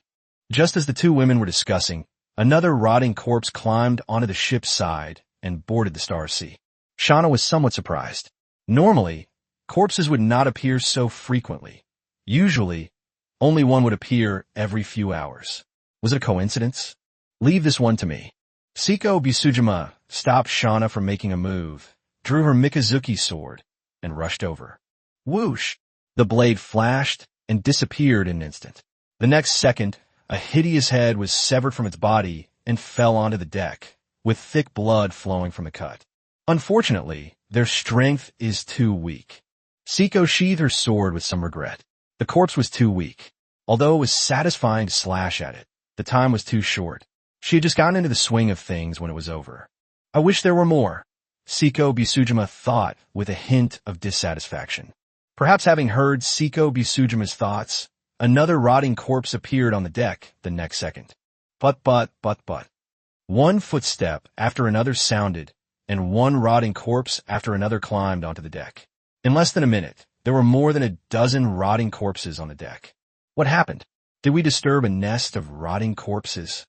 Just as the two women were discussing, another rotting corpse climbed onto the ship's side and boarded the Star Sea. Shana was somewhat surprised. Normally, corpses would not appear so frequently. Usually, only one would appear every few hours. Was it a coincidence? Leave this one to me. Siko Busujima stopped Shana from making a move, drew her Mikazuki sword, and rushed over. Whoosh! The blade flashed and disappeared in an instant. The next second, a hideous head was severed from its body and fell onto the deck, with thick blood flowing from the cut. Unfortunately, their strength is too weak. Siko sheathed her sword with some regret. The corpse was too weak. Although it was satisfying to slash at it, the time was too short. She had just gotten into the swing of things when it was over. I wish there were more, Siko Busujima thought with a hint of dissatisfaction. Perhaps having heard Siko Busujima's thoughts, another rotting corpse appeared on the deck the next second. But. One footstep after another sounded, and one rotting corpse after another climbed onto the deck. In less than a minute, there were more than a dozen rotting corpses on the deck. What happened? Did we disturb a nest of rotting corpses?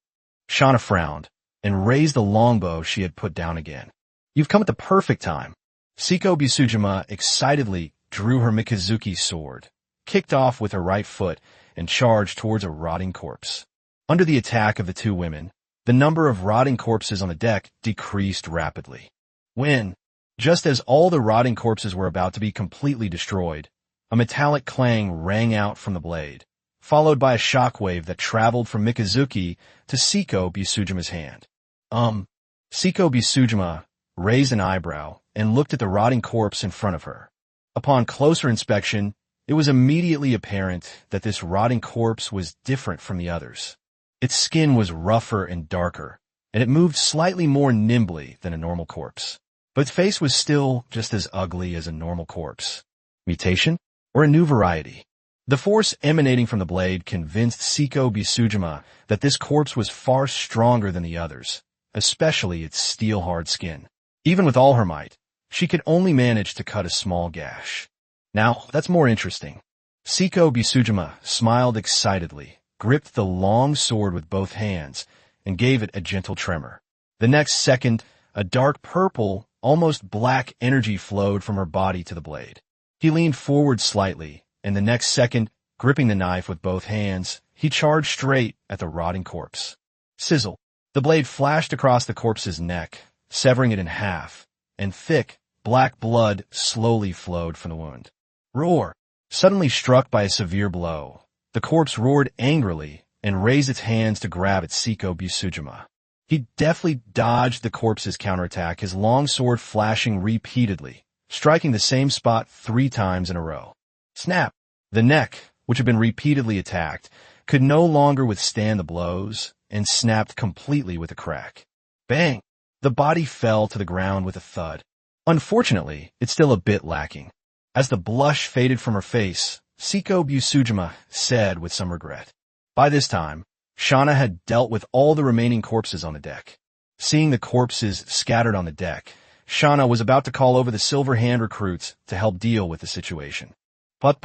Shana frowned and raised the longbow she had put down again. You've come at the perfect time. Siko Busujima excitedly drew her Mikazuki sword, kicked off with her right foot, and charged towards a rotting corpse. Under the attack of the two women, the number of rotting corpses on the deck decreased rapidly. When, just as all the rotting corpses were about to be completely destroyed, a metallic clang rang out from the blade, followed by a shockwave that traveled from Mikazuki to Seiko Bisujima's hand. Seiko Bisujima raised an eyebrow and looked at the rotting corpse in front of her. Upon closer inspection, it was immediately apparent that this rotting corpse was different from the others. Its skin was rougher and darker, and it moved slightly more nimbly than a normal corpse. But its face was still just as ugly as a normal corpse. Mutation? Or a new variety? The force emanating from the blade convinced Seiko Bisujima that this corpse was far stronger than the others, especially its steel-hard skin. Even with all her might, she could only manage to cut a small gash. Now, that's more interesting. Seiko Bisujima smiled excitedly, gripped the long sword with both hands, and gave it a gentle tremor. The next second, a dark purple, almost black energy flowed from her body to the blade. He leaned forward slightly, and the next second, gripping the knife with both hands, he charged straight at the rotting corpse. Sizzle! The blade flashed across the corpse's neck, severing it in half, and thick, black blood slowly flowed from the wound. Roar! Suddenly struck by a severe blow, the corpse roared angrily and raised its hands to grab at Seiko Bisujima. He deftly dodged the corpse's counterattack, his long sword flashing repeatedly, striking the same spot 3 times in a row. Snap! The neck, which had been repeatedly attacked, could no longer withstand the blows and snapped completely with a crack. Bang! The body fell to the ground with a thud. Unfortunately, it's still a bit lacking. As the blush faded from her face, Seiko Bisujima said with some regret. By this time, Shana had dealt with all the remaining corpses on the deck. Seeing the corpses scattered on the deck, Shana was about to call over the Silver Hand recruits to help deal with the situation. But.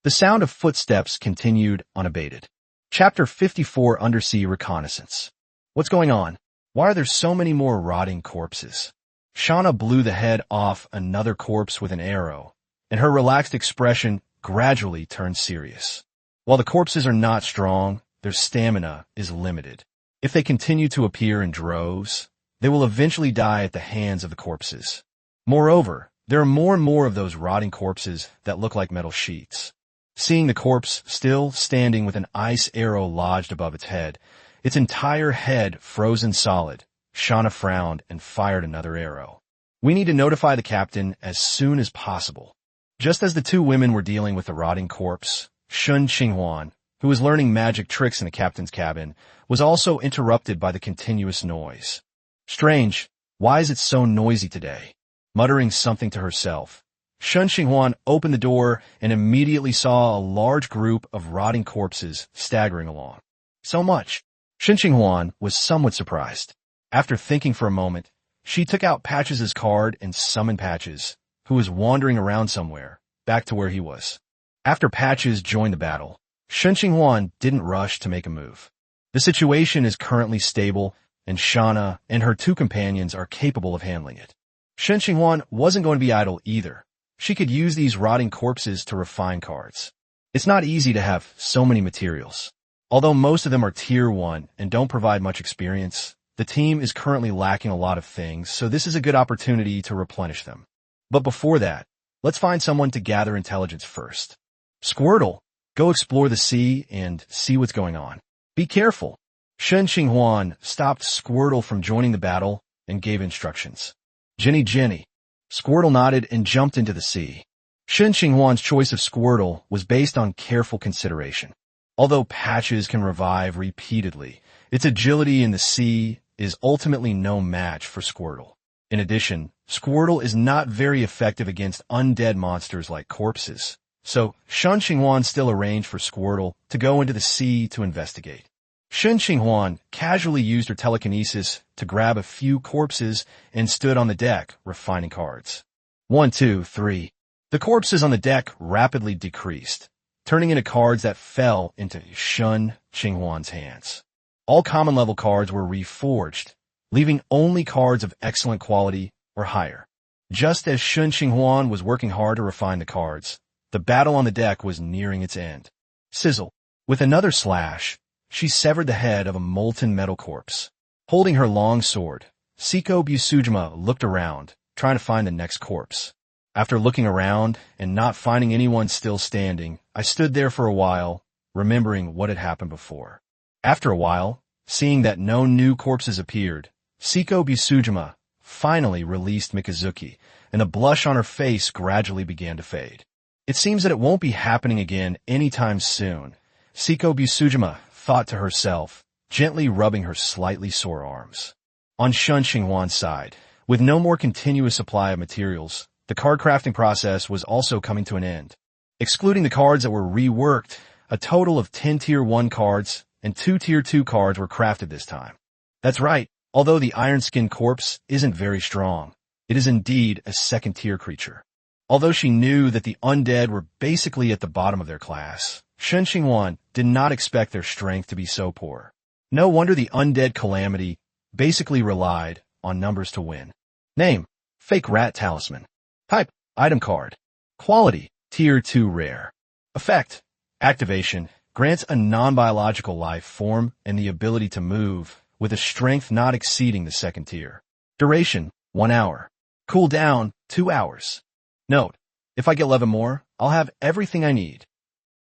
The sound of footsteps continued unabated. Chapter 54 Undersea Reconnaissance. What's going on? Why are there so many more rotting corpses? Shana blew the head off another corpse with an arrow, and her relaxed expression gradually turned serious. While the corpses are not strong, their stamina is limited. If they continue to appear in droves, they will eventually die at the hands of the corpses. Moreover, there are more and more of those rotting corpses that look like metal sheets. Seeing the corpse still standing with an ice arrow lodged above its head, its entire head frozen solid, Shana frowned and fired another arrow. We need to notify the captain as soon as possible. Just as the 2 women were dealing with the rotting corpse, Shen Qinghuan, who was learning magic tricks in the captain's cabin, was also interrupted by the continuous noise. Strange, why is it so noisy today? Muttering something to herself, Shen Qinghuan opened the door and immediately saw a large group of rotting corpses staggering along. So much. Shen Qinghuan was somewhat surprised. After thinking for a moment, she took out Patches' card and summoned Patches, who was wandering around somewhere, back to where he was. After Patches joined the battle, Shen Qinghuan didn't rush to make a move. The situation is currently stable, and Shana and her 2 companions are capable of handling it. Shen Qinghuan wasn't going to be idle either. She could use these rotting corpses to refine cards. It's not easy to have so many materials. Although most of them are tier 1 and don't provide much experience, the team is currently lacking a lot of things, so this is a good opportunity to replenish them. But before that, let's find someone to gather intelligence first. Squirtle, go explore the sea and see what's going on. Be careful. Shen Qinghuan stopped Squirtle from joining the battle and gave instructions. Jenny. Squirtle nodded and jumped into the sea. Shen Qinghuan's choice of Squirtle was based on careful consideration. Although Patches can revive repeatedly, its agility in the sea is ultimately no match for Squirtle. In addition, Squirtle is not very effective against undead monsters like corpses, so Shen Qinghuan still arranged for Squirtle to go into the sea to investigate. Shen Qinghuan casually used her telekinesis to grab a few corpses and stood on the deck, refining cards. 1, 2, 3. The corpses on the deck rapidly decreased, turning into cards that fell into Shen Qinghuan's hands. All common-level cards were reforged, leaving only cards of excellent quality or higher. Just as Shen Qinghuan was working hard to refine the cards, the battle on the deck was nearing its end. Sizzle. With another slash, she severed the head of a molten metal corpse. Holding her long sword, Siko Busujima looked around, trying to find the next corpse. After looking around and not finding anyone still standing, I stood there for a while, remembering what had happened before. After a while, seeing that no new corpses appeared, Siko Busujima finally released Mikazuki, and the blush on her face gradually began to fade. It seems that it won't be happening again anytime soon, Siko Busujima thought to herself, gently rubbing her slightly sore arms. On Shen Qinghuan's side, with no more continuous supply of materials, the card crafting process was also coming to an end. Excluding the cards that were reworked, a total of 10 Tier 1 cards and 2 Tier 2 cards were crafted this time. That's right, although the Iron Skin Corpse isn't very strong, it is indeed a second-tier creature. Although she knew that the undead were basically at the bottom of their class, Shen Qinghuan did not expect their strength to be so poor. No wonder the undead calamity basically relied on numbers to win. Name: Fake Rat Talisman. Type: Item Card. Quality: Tier 2 Rare. Effect: Activation: grants a non-biological life form and the ability to move, with a strength not exceeding the second tier. Duration: 1 hour. Cooldown: 2 hours. Note: if I get 11 more, I'll have everything I need.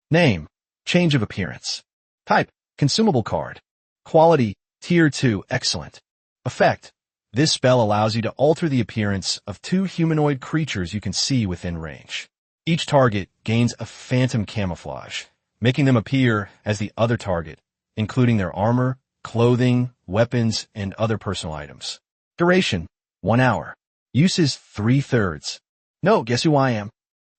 Name: Change of Appearance. Type: Consumable Card. Quality: Tier 2 Excellent. Effect: this spell allows you to alter the appearance of 2 humanoid creatures you can see within range. Each target gains a phantom camouflage, making them appear as the other target, including their armor, clothing, weapons, and other personal items. Duration: 1 hour. Uses 3/3. No, guess who I am?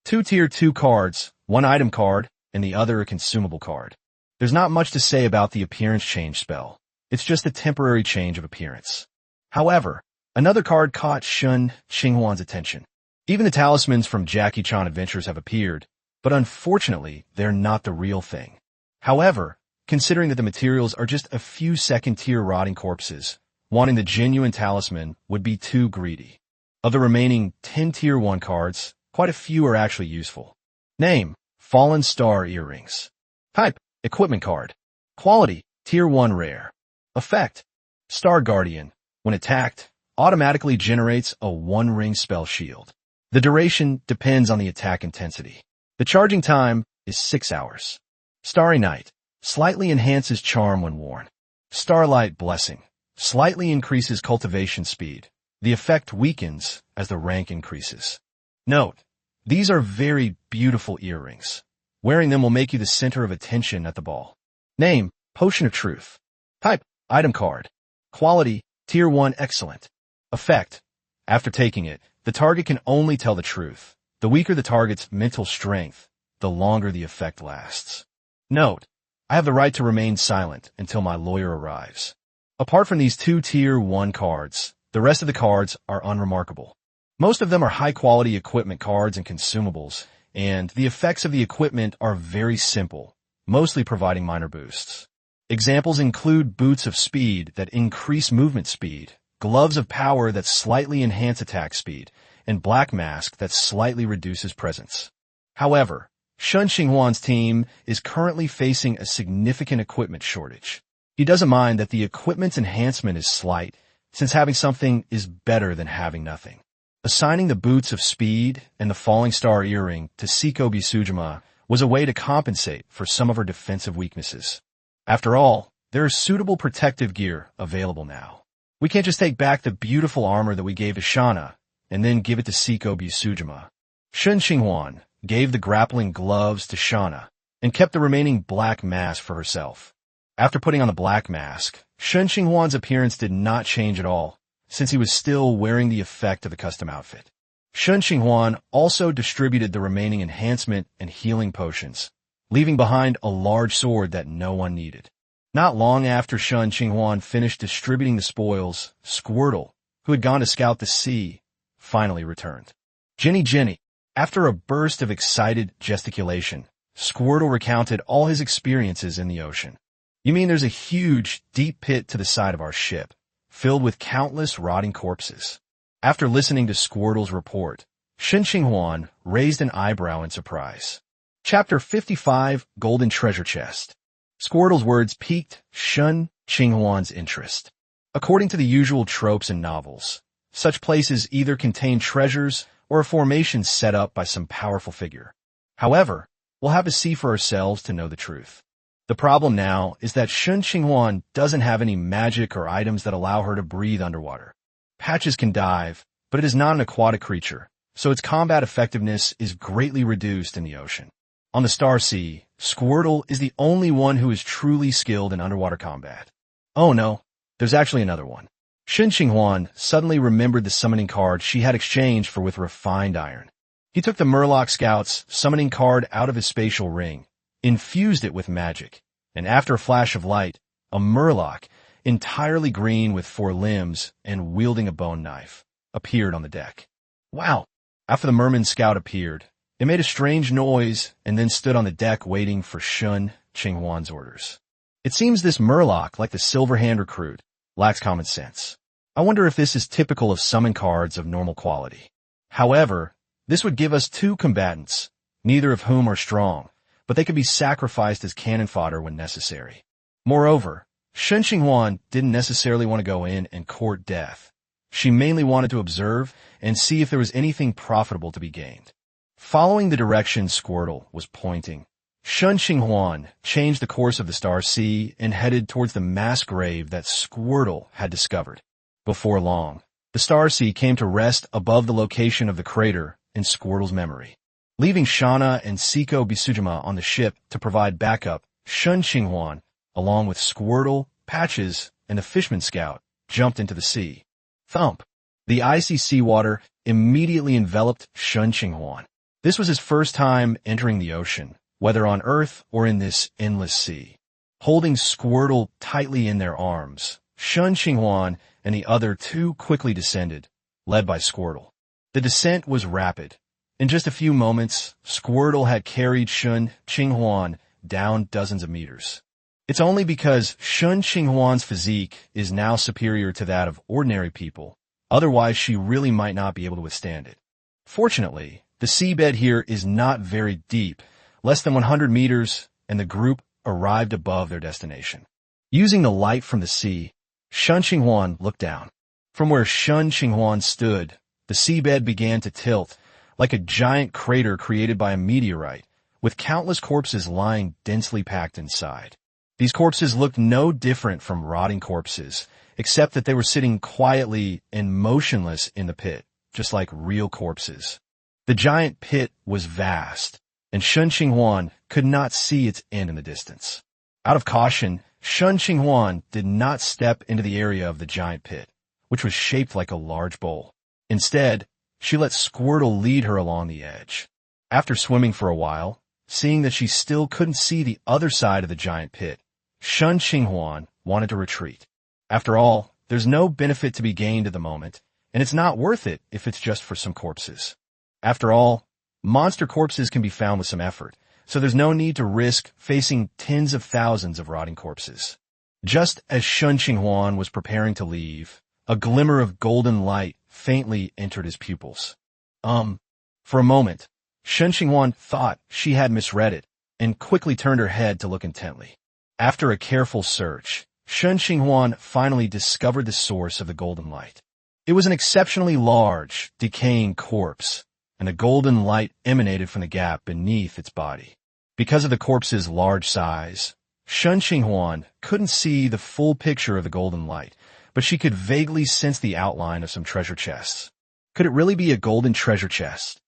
2 Tier 2 cards, 1 item card, and the other a consumable card. There's not much to say about the appearance change spell. It's just a temporary change of appearance. However, another card caught Shen Qinghuan's attention. Even the talismans from Jackie Chan Adventures have appeared, but unfortunately, they're not the real thing. However, considering that the materials are just a few second-tier rotting corpses, wanting the genuine talisman would be too greedy. Of the remaining 10 Tier 1 cards, quite a few are actually useful. Name: Fallen Star Earrings. Type: Equipment Card. Quality: Tier 1 Rare. Effect: Star Guardian. When attacked, automatically generates a 1-ring spell shield. The duration depends on the attack intensity. The charging time is 6 hours. Starry Night. Slightly enhances charm when worn. Starlight Blessing. Slightly increases cultivation speed. The effect weakens as the rank increases. Note: these are very beautiful earrings. Wearing them will make you the center of attention at the ball. Name: Potion of Truth. Type: Item Card. Quality: Tier 1 Excellent. Effect: after taking it, the target can only tell the truth. The weaker the target's mental strength, the longer the effect lasts. Note: I have the right to remain silent until my lawyer arrives. Apart from these 2 Tier 1 cards, the rest of the cards are unremarkable. Most of them are high-quality equipment cards and consumables, and the effects of the equipment are very simple, mostly providing minor boosts. Examples include Boots of Speed that increase movement speed, Gloves of Power that slightly enhance attack speed, and Black Mask that slightly reduces presence. However, Shen Qinghuan's team is currently facing a significant equipment shortage. He doesn't mind that the equipment's enhancement is slight, since having something is better than having nothing. Assigning the Boots of Speed and the Falling Star Earring to Siko Busujima was a way to compensate for some of her defensive weaknesses. After all, there is suitable protective gear available now. We can't just take back the beautiful armor that we gave to Shana and then give it to Siko Busujima. Shen Qinghuan gave the grappling gloves to Shana and kept the remaining black mask for herself. After putting on the black mask, Shen Qinghuan's appearance did not change at all, since he was still wearing the effect of the custom outfit. Shen Qinghuan also distributed the remaining enhancement and healing potions, leaving behind a large sword that no one needed. Not long after Shen Qinghuan finished distributing the spoils, Squirtle, who had gone to scout the sea, finally returned. Jenny. After a burst of excited gesticulation, Squirtle recounted all his experiences in the ocean. You mean there's a huge, deep pit to the side of our ship, filled with countless rotting corpses? After listening to Squirtle's report, Shen Qinghuan raised an eyebrow in surprise. Chapter 55, Golden Treasure Chest. Squirtle's words piqued Shen Qinghuan's interest. According to the usual tropes in novels, such places either contain treasures or a formation set up by some powerful figure. However, we'll have to see for ourselves to know the truth. The problem now is that Shen Qinghuan doesn't have any magic or items that allow her to breathe underwater. Patches can dive, but it is not an aquatic creature, so its combat effectiveness is greatly reduced in the ocean. On the Star Sea, Squirtle is the only one who is truly skilled in underwater combat. Oh no, there's actually another one. Shen Qinghuan suddenly remembered the summoning card she had exchanged for with refined iron. He took the Murloc Scout's summoning card out of his spatial ring, infused it with magic, and after a flash of light, a Murloc, entirely green with 4 limbs and wielding a bone knife, appeared on the deck. Wow! After the Merman Scout appeared, it made a strange noise and then stood on the deck waiting for Shen Qinghuan's orders. It seems this Murloc, like the Silverhand recruit, lacks common sense. I wonder if this is typical of summon cards of normal quality. However, this would give us 2 combatants, neither of whom are strong, but they could be sacrificed as cannon fodder when necessary. Moreover, Shen Qinghuan didn't necessarily want to go in and court death. She mainly wanted to observe and see if there was anything profitable to be gained. Following the direction Squirtle was pointing, Shen Qinghuan changed the course of the Star Sea and headed towards the mass grave that Squirtle had discovered. Before long, the Star Sea came to rest above the location of the crater in Squirtle's memory. Leaving Shauna and Siko Bisujima on the ship to provide backup, Shen Qinghuan, along with Squirtle, Patches, and the Fishman Scout, jumped into the sea. Thump! The icy seawater immediately enveloped Shen Qinghuan. This was his first time entering the ocean, whether on Earth or in this endless sea. Holding Squirtle tightly in their arms, Shen Qinghuan and the other 2 quickly descended, led by Squirtle. The descent was rapid. In just a few moments, Squirtle had carried Shen Qinghuan down dozens of meters. It's only because Shen Qinghuan's physique is now superior to that of ordinary people. Otherwise, she really might not be able to withstand it. Fortunately, the seabed here is not very deep, less than 100 meters, and the group arrived above their destination. Using the light from the sea, Shen Qinghuan looked down. From where Shen Qinghuan stood, the seabed began to tilt, like a giant crater created by a meteorite, with countless corpses lying densely packed inside. These corpses looked no different from rotting corpses, except that they were sitting quietly and motionless in the pit, just like real corpses. The giant pit was vast, and Shen Qinghuan could not see its end in the distance. Out of caution, Shen Qinghuan did not step into the area of the giant pit, which was shaped like a large bowl. Instead, she let Squirtle lead her along the edge. After swimming for a while, seeing that she still couldn't see the other side of the giant pit, Shen Qinghuan wanted to retreat. After all, there's no benefit to be gained at the moment, and it's not worth it if it's just for some corpses. After all, monster corpses can be found with some effort, so there's no need to risk facing tens of thousands of rotting corpses. Just as Shen Qinghuan was preparing to leave, a glimmer of golden light faintly entered his pupils. For a moment, Shen Qinghuan thought she had misread it and quickly turned her head to look intently. After a careful search, Shen Qinghuan finally discovered the source of the golden light. It was an exceptionally large, decaying corpse, and the golden light emanated from the gap beneath its body. Because of the corpse's large size, Shen Qinghuan couldn't see the full picture of the golden light, but she could vaguely sense the outline of some treasure chests. Could it really be a golden treasure chest?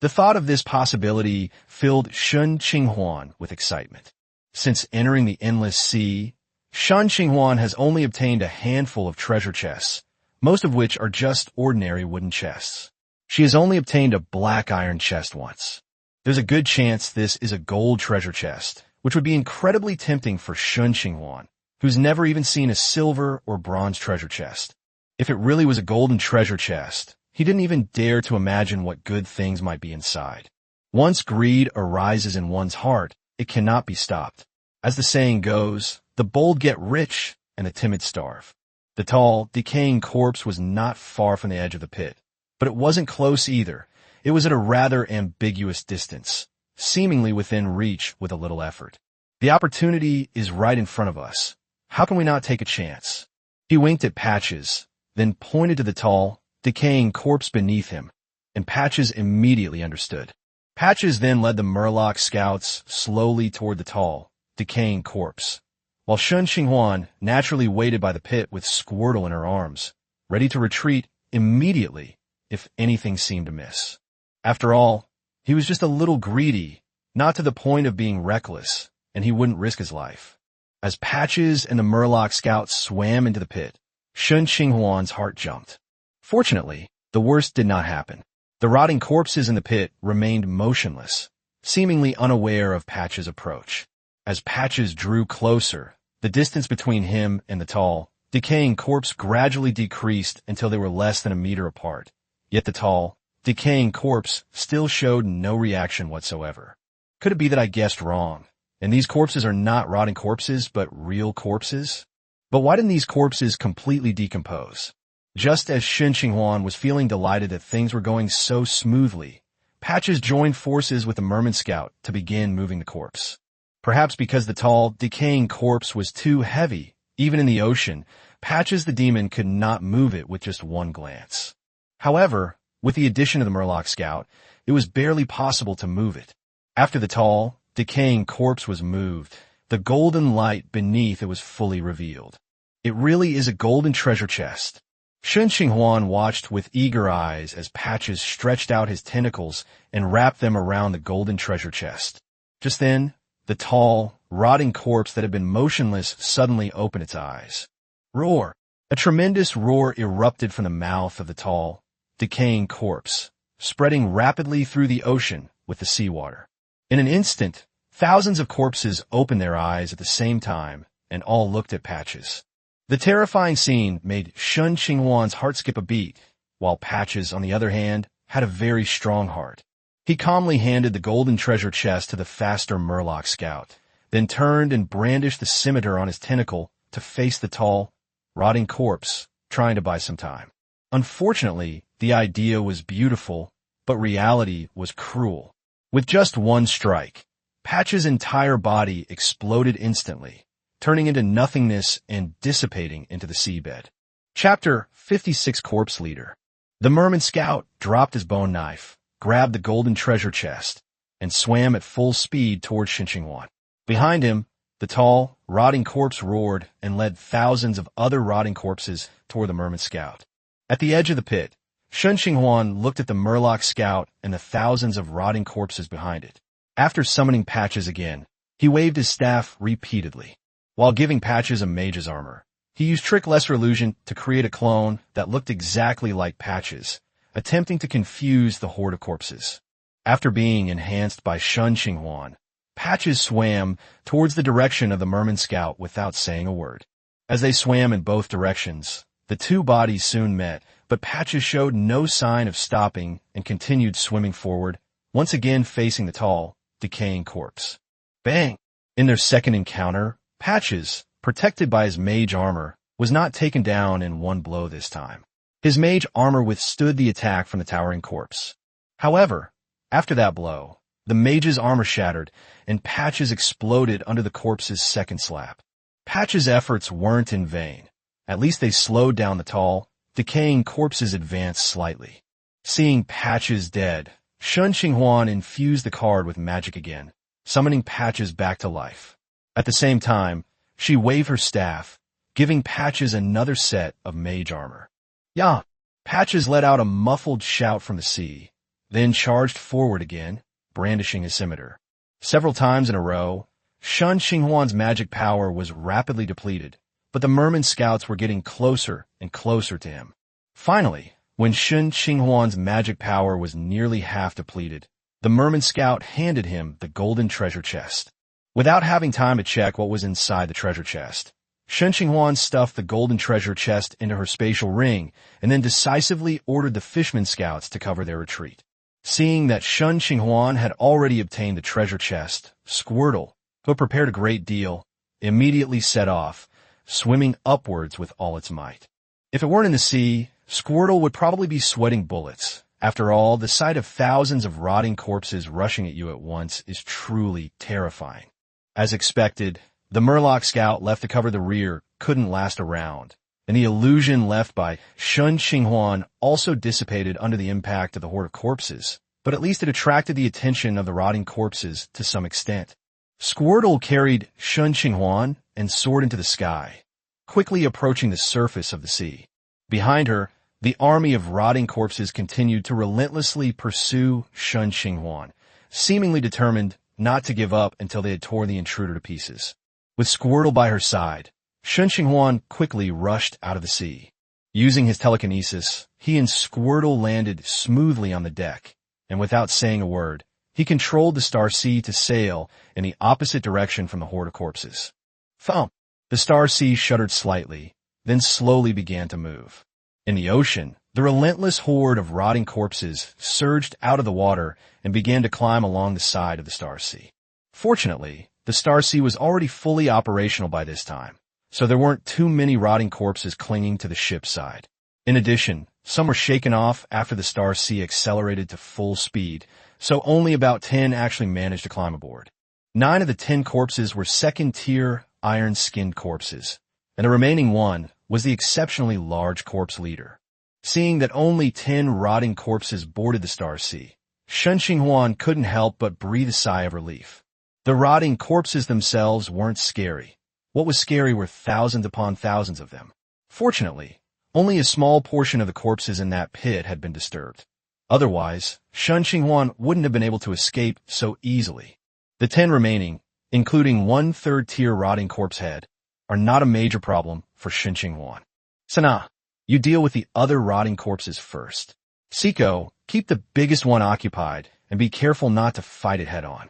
The thought of this possibility filled Shen Qinghuan with excitement. Since entering the endless sea, Shen Qinghuan has only obtained a handful of treasure chests, most of which are just ordinary wooden chests. She has only obtained a black iron chest once. There's a good chance this is a gold treasure chest, which would be incredibly tempting for Shen Qinghuan, who's never even seen a silver or bronze treasure chest. If it really was a golden treasure chest, he didn't even dare to imagine what good things might be inside. Once greed arises in one's heart, it cannot be stopped. As the saying goes, the bold get rich and the timid starve. The tall, decaying corpse was not far from the edge of the pit, but it wasn't close either. It was at a rather ambiguous distance, seemingly within reach with a little effort. The opportunity is right in front of us. How can we not take a chance? He winked at Patches, then pointed to the tall, decaying corpse beneath him, and Patches immediately understood. Patches then led the Murloc scouts slowly toward the tall, decaying corpse, while Shen Qinghuan naturally waited by the pit with Squirtle in her arms, ready to retreat immediately if anything seemed amiss. After all, he was just a little greedy, not to the point of being reckless, and he wouldn't risk his life. As Patches and the Murloc scouts swam into the pit, Shen Qinghuan's heart jumped. Fortunately, the worst did not happen. The rotting corpses in the pit remained motionless, seemingly unaware of Patches' approach. As Patches drew closer, the distance between him and the tall, decaying corpse gradually decreased until they were less than a meter apart. Yet the tall, decaying corpse still showed no reaction whatsoever. Could it be that I guessed wrong, and these corpses are not rotting corpses but real corpses? But why didn't these corpses completely decompose? Just as Shen Qinghuan was feeling delighted that things were going so smoothly, Patches joined forces with the Merman Scout to begin moving the corpse. Perhaps because the tall, decaying corpse was too heavy, even in the ocean, Patches the demon could not move it with just one glance. However, with the addition of the Murloc Scout, it was barely possible to move it. After the tall, decaying corpse was moved, the golden light beneath it was fully revealed. It really is a golden treasure chest. Shen Qinghuan watched with eager eyes as Patches stretched out his tentacles and wrapped them around the golden treasure chest. Just then, the tall, rotting corpse that had been motionless suddenly opened its eyes. Roar! A tremendous roar erupted from the mouth of the tall, decaying corpse, spreading rapidly through the ocean with the seawater. In an instant, thousands of corpses opened their eyes at the same time, and all looked at Patches. The terrifying scene made Shen Qinghuan's heart skip a beat, while Patches, on the other hand, had a very strong heart. He calmly handed the golden treasure chest to the faster Murloc Scout, then turned and brandished the scimitar on his tentacle to face the tall, rotting corpse, trying to buy some time. Unfortunately, the idea was beautiful, but reality was cruel. With just one strike, Patches' entire body exploded instantly, turning into nothingness and dissipating into the seabed. Chapter 56 Corpse Leader. The Merman Scout dropped his bone knife, grabbed the golden treasure chest, and swam at full speed toward Shen Qinghuan. Behind him, the tall, rotting corpse roared and led thousands of other rotting corpses toward the Merman Scout. At the edge of the pit, Shen Qinghuan looked at the Murloc Scout and the thousands of rotting corpses behind it. After summoning Patches again, he waved his staff repeatedly. While giving Patches a mage's armor, he used Trick Lesser Illusion to create a clone that looked exactly like Patches, attempting to confuse the horde of corpses. After being enhanced by Shen Qinghuan, Patches swam towards the direction of the Merman Scout without saying a word. As they swam in both directions, the two bodies soon met, but Patches showed no sign of stopping and continued swimming forward, once again facing the tall, decaying corpse. Bang! In their second encounter, Patches, protected by his mage armor, was not taken down in one blow this time. His mage armor withstood the attack from the towering corpse. However, after that blow, the mage's armor shattered, and Patches exploded under the corpse's second slap. Patches' efforts weren't in vain. At least they slowed down the tall, decaying corpse's advance slightly. Seeing Patches dead, Shen Qinghuan infused the card with magic again, summoning Patches back to life. At the same time, she waved her staff, giving Patches another set of mage armor. "Yeah!" Patches let out a muffled shout from the sea, then charged forward again, brandishing his scimitar. Several times in a row, Shen Qinghuan's magic power was rapidly depleted, but the Merman Scouts were getting closer and closer to him. Finally, when Shen Qinghuan's magic power was nearly half depleted, the Merman Scout handed him the golden treasure chest. Without having time to check what was inside the treasure chest, Shen Qinghuan stuffed the golden treasure chest into her spatial ring and then decisively ordered the fishmen scouts to cover their retreat. Seeing that Shen Qinghuan had already obtained the treasure chest, Squirtle, who had prepared a great deal, immediately set off, swimming upwards with all its might. If it weren't in the sea, Squirtle would probably be sweating bullets. After all, the sight of thousands of rotting corpses rushing at you at once is truly terrifying. As expected, the Murloc scout left to cover the rear couldn't last a round, and the illusion left by Shen Qinghuan also dissipated under the impact of the horde of corpses, but at least it attracted the attention of the rotting corpses to some extent. Squirtle carried Shen Qinghuan and soared into the sky, quickly approaching the surface of the sea. Behind her, the army of rotting corpses continued to relentlessly pursue Shen Qinghuan, seemingly determined not to give up until they had torn the intruder to pieces. With Squirtle by her side, Shen Qinghuan quickly rushed out of the sea. Using his telekinesis, he and Squirtle landed smoothly on the deck, and without saying a word, he controlled the Star Sea to sail in the opposite direction from the horde of corpses. Thump! The Star Sea shuddered slightly, then slowly began to move. In the ocean, the relentless horde of rotting corpses surged out of the water and began to climb along the side of the Star Sea. Fortunately, the Star Sea was already fully operational by this time, so there weren't too many rotting corpses clinging to the ship's side. In addition, some were shaken off after the Star Sea accelerated to full speed, so only about 10 actually managed to climb aboard. 9 of the 10 corpses were second-tier iron-skinned corpses, and the remaining one was the exceptionally large corpse leader. Seeing that only 10 rotting corpses boarded the Star Sea, Shen Qinghuan couldn't help but breathe a sigh of relief. The rotting corpses themselves weren't scary. What was scary were thousands upon thousands of them. Fortunately, only a small portion of the corpses in that pit had been disturbed. Otherwise, Shen Qinghuan wouldn't have been able to escape so easily. The 10 remaining, including one third-tier rotting corpse head, are not a major problem for Shen Qinghuan. Sana, you deal with the other rotting corpses first. Siko, keep the biggest one occupied and be careful not to fight it head-on.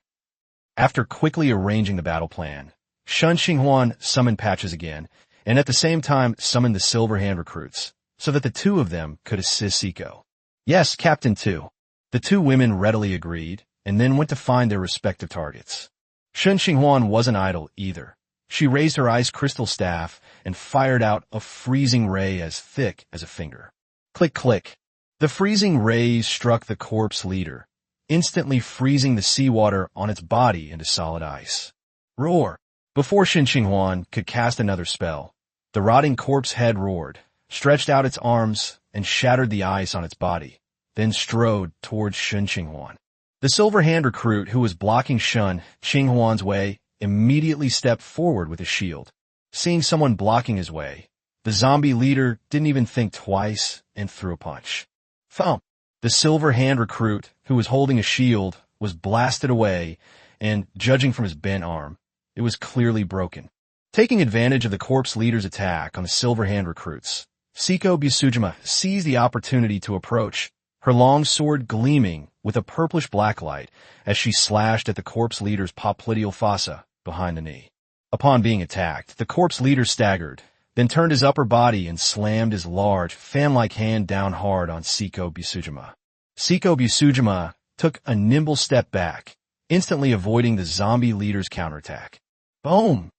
After quickly arranging the battle plan, Shen Qinghuan summoned Patches again, and at the same time summoned the Silver Hand recruits, so that the two of them could assist Siko. Yes, Captain 2. The two women readily agreed, and then went to find their respective targets. Shen Qinghuan wasn't idle either. She raised her ice crystal staff and fired out a freezing ray as thick as a finger. Click, click. The freezing rays struck the corpse leader, instantly freezing the seawater on its body into solid ice. Roar! Before Shen Qinghuan could cast another spell, the rotting corpse head roared, stretched out its arms, and shattered the ice on its body, then strode towards Shen Qinghuan. The Silver Hand recruit who was blocking Shen Qinghuan's way immediately stepped forward with his shield. Seeing someone blocking his way, the zombie leader didn't even think twice and threw a punch. Thump! The Silver Hand recruit, who was holding a shield, was blasted away, and, judging from his bent arm, it was clearly broken. Taking advantage of the corpse leader's attack on the Silver Hand recruits, Siko Busujima seized the opportunity to approach, her long sword gleaming with a purplish-black light as she slashed at the corpse leader's popliteal fossa behind the knee. Upon being attacked, the corpse leader staggered, then turned his upper body and slammed his large, fan-like hand down hard on Siko Busujima. Siko Busujima took a nimble step back, instantly avoiding the zombie leader's counterattack. Boom!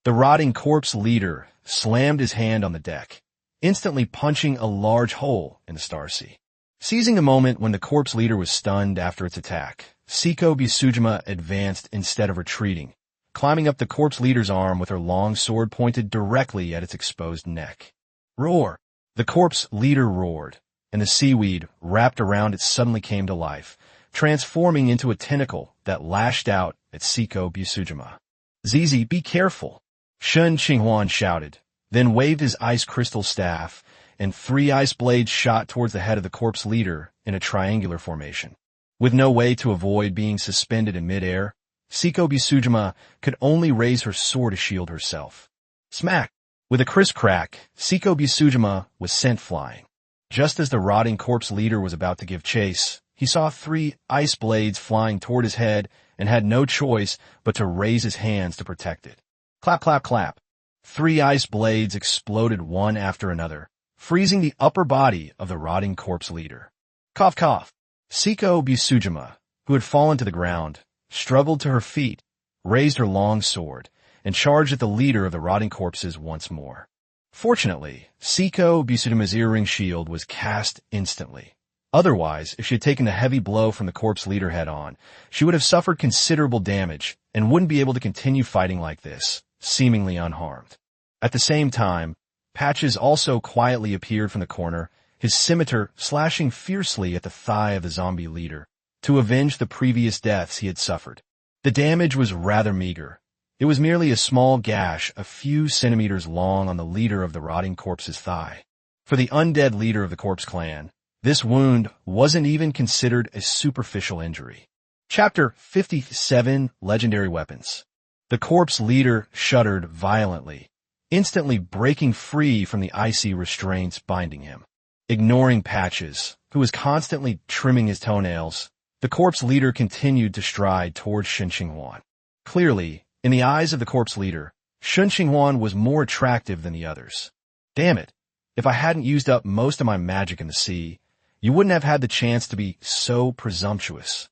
The rotting corpse leader slammed his hand on the deck, instantly punching a large hole in the Star Sea. Seizing the moment when the corpse leader was stunned after its attack, Siko Busujima advanced instead of retreating, climbing up the corpse leader's arm with her long sword pointed directly at its exposed neck. Roar! The corpse leader roared, and the seaweed wrapped around it suddenly came to life, transforming into a tentacle that lashed out at Siko Busujima. Zizi, be careful! Shen Qinghuan shouted, then waved his ice crystal staff, and 3 ice blades shot towards the head of the corpse leader in a triangular formation. With no way to avoid being suspended in midair, Siko Busujima could only raise her sword to shield herself. Smack! With a crisp crack, Siko Busujima was sent flying. Just as the rotting corpse leader was about to give chase, he saw 3 ice blades flying toward his head and had no choice but to raise his hands to protect it. Clap, clap, clap. 3 ice blades exploded one after another, freezing the upper body of the rotting corpse leader. Cough, cough. Siko Busujima, who had fallen to the ground, struggled to her feet, raised her long sword, and charged at the leader of the rotting corpses once more. Fortunately, Siko Busujima's earring shield was cast instantly, Otherwise, if she had taken the heavy blow from the corpse leader head on, she would have suffered considerable damage and wouldn't be able to continue fighting like this, seemingly unharmed. At the same time, Patches also quietly appeared from the corner, his scimitar slashing fiercely at the thigh of the zombie leader, to avenge the previous deaths he had suffered. The damage was rather meager. It was merely a small gash a few centimeters long on the leader of the rotting corpse's thigh. For the undead leader of the corpse clan, this wound wasn't even considered a superficial injury. Chapter 57, Legendary Weapons. The corpse leader shuddered violently, instantly breaking free from the icy restraints binding him. Ignoring Patches, who was constantly trimming his toenails, the corpse leader continued to stride towards Shen Qinghuan. Clearly, in the eyes of the corpse leader, Shen Qinghuan was more attractive than the others. Damn it, if I hadn't used up most of my magic in the sea, you wouldn't have had the chance to be so presumptuous.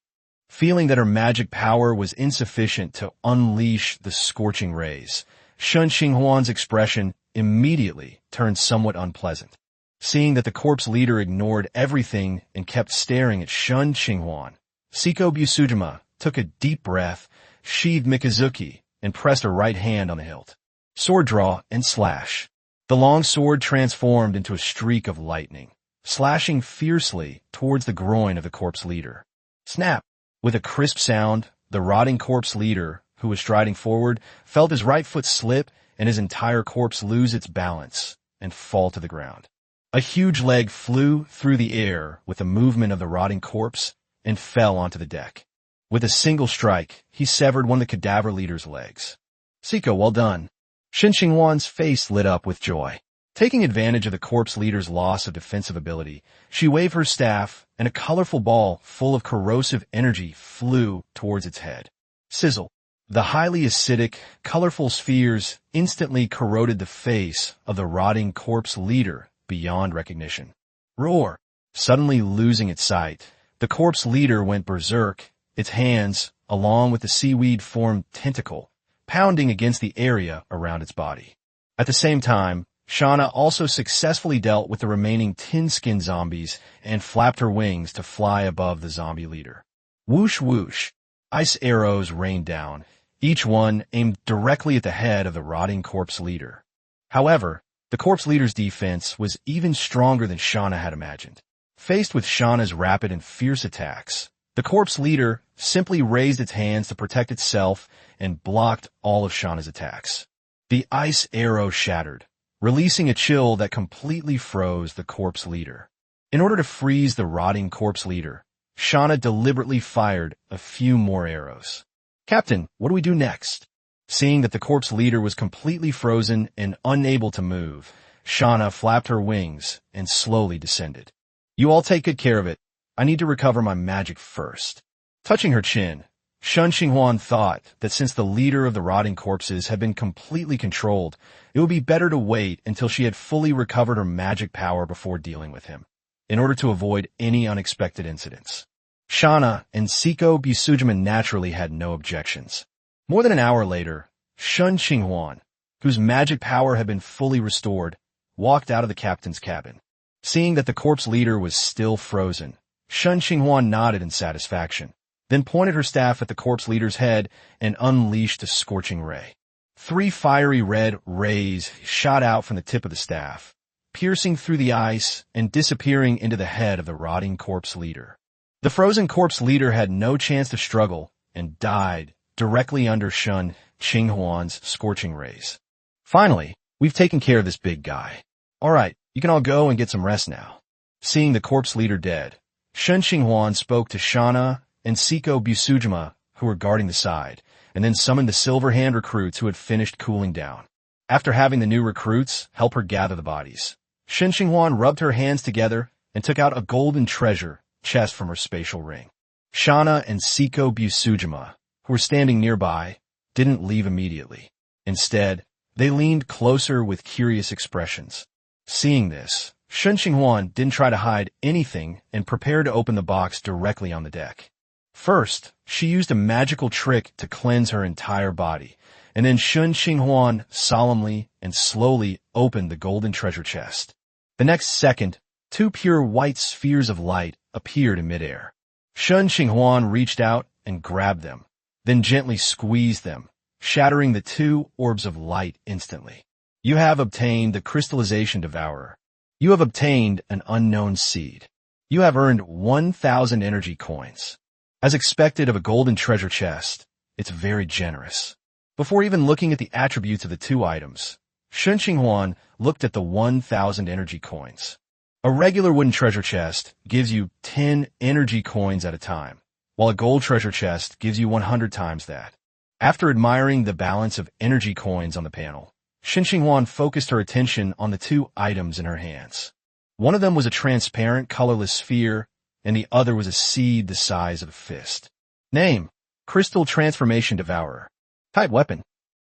Feeling that her magic power was insufficient to unleash the scorching rays, Shen Qinghuan's expression immediately turned somewhat unpleasant. Seeing that the corpse leader ignored everything and kept staring at Shen Qinghuan, Siko Busujima took a deep breath, sheathed Mikazuki, and pressed her right hand on the hilt. Sword draw and slash. The long sword transformed into a streak of lightning, slashing fiercely towards the groin of the corpse leader. Snap! With a crisp sound, the rotting corpse leader, who was striding forward, felt his right foot slip and his entire corpse lose its balance and fall to the ground. A huge leg flew through the air with the movement of the rotting corpse and fell onto the deck. With a single strike, he severed one of the cadaver leader's legs. Siko, well done. Shen Qinghuan's face lit up with joy. Taking advantage of the corpse leader's loss of defensive ability, she waved her staff, and a colorful ball full of corrosive energy flew towards its head. Sizzle. The highly acidic, colorful spheres instantly corroded the face of the rotting corpse leader beyond recognition. Roar! Suddenly losing its sight, the corpse leader went berserk, its hands, along with the seaweed-formed tentacle, pounding against the area around its body. At the same time, Shauna also successfully dealt with the remaining tin-skin zombies and flapped her wings to fly above the zombie leader. Whoosh whoosh! Ice arrows rained down, each one aimed directly at the head of the rotting corpse leader. However, the corpse leader's defense was even stronger than Shauna had imagined. Faced with Shauna's rapid and fierce attacks, the corpse leader simply raised its hands to protect itself and blocked all of Shauna's attacks. The ice arrow shattered, releasing a chill that completely froze the corpse leader. In order to freeze the rotting corpse leader, Shauna deliberately fired a few more arrows. Captain, what do we do next? Seeing that the corpse leader was completely frozen and unable to move, Shauna flapped her wings and slowly descended. You all take good care of it. I need to recover my magic first. Touching her chin, Shen Qinghuan thought that since the leader of the rotting corpses had been completely controlled, it would be better to wait until she had fully recovered her magic power before dealing with him, in order to avoid any unexpected incidents. Shauna and Siko Busujima naturally had no objections. More than an hour later, Shen Qinghuan, whose magic power had been fully restored, walked out of the captain's cabin. Seeing that the corpse leader was still frozen, Shen Qinghuan nodded in satisfaction, then pointed her staff at the corpse leader's head and unleashed a scorching ray. 3 fiery red rays shot out from the tip of the staff, piercing through the ice and disappearing into the head of the rotting corpse leader. The frozen corpse leader had no chance to struggle and died directly under Shen Qinghuan's scorching rays. Finally, we've taken care of this big guy. All right, you can all go and get some rest now. Seeing the corpse leader dead, Shen Qinghuan spoke to Shauna and Siko Busujima, who were guarding the side, and then summoned the Silver Hand recruits who had finished cooling down. After having the new recruits help her gather the bodies, Shen Qinghuan rubbed her hands together and took out a golden treasure chest from her spatial ring. Shauna and Siko Busujima, who were standing nearby, didn't leave immediately. Instead, they leaned closer with curious expressions. Seeing this, Shen Qinghuan didn't try to hide anything and prepared to open the box directly on the deck. First, she used a magical trick to cleanse her entire body, and then Shen Qinghuan solemnly and slowly opened the golden treasure chest. The next second, 2 pure white spheres of light appeared in midair. Shen Qinghuan reached out and grabbed them, then gently squeezed them, shattering the two orbs of light instantly. You have obtained the crystallization devourer. You have obtained an unknown seed. You have earned 1,000 energy coins. As expected of a golden treasure chest, it's very generous. Before even looking at the attributes of the two items, Shen Qinghuan looked at the 1,000 energy coins. A regular wooden treasure chest gives you 10 energy coins at a time, while a gold treasure chest gives you 100 times that. After admiring the balance of energy coins on the panel, Shen Qinghuan focused her attention on the two items in her hands. One of them was a transparent, colorless sphere, and the other was a seed the size of a fist. Name: Crystal Transformation Devourer. Type: Weapon.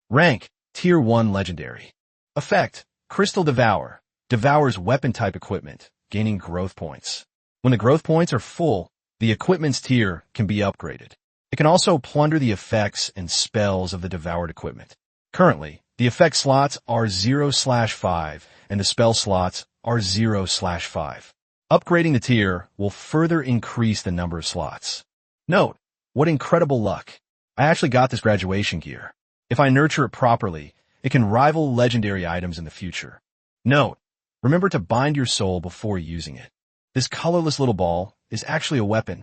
Rank: Tier 1 Legendary. Effect: Crystal Devour. Devours weapon-type equipment, gaining growth points. When the growth points are full, the equipment's tier can be upgraded. It can also plunder the effects and spells of the devoured equipment. Currently, the effect slots are 0/5, and the spell slots are 0/5. Upgrading the tier will further increase the number of slots. Note: what incredible luck. I actually got this graduation gear. If I nurture it properly, it can rival legendary items in the future. Note: remember to bind your soul before using it. This colorless little ball is actually a weapon,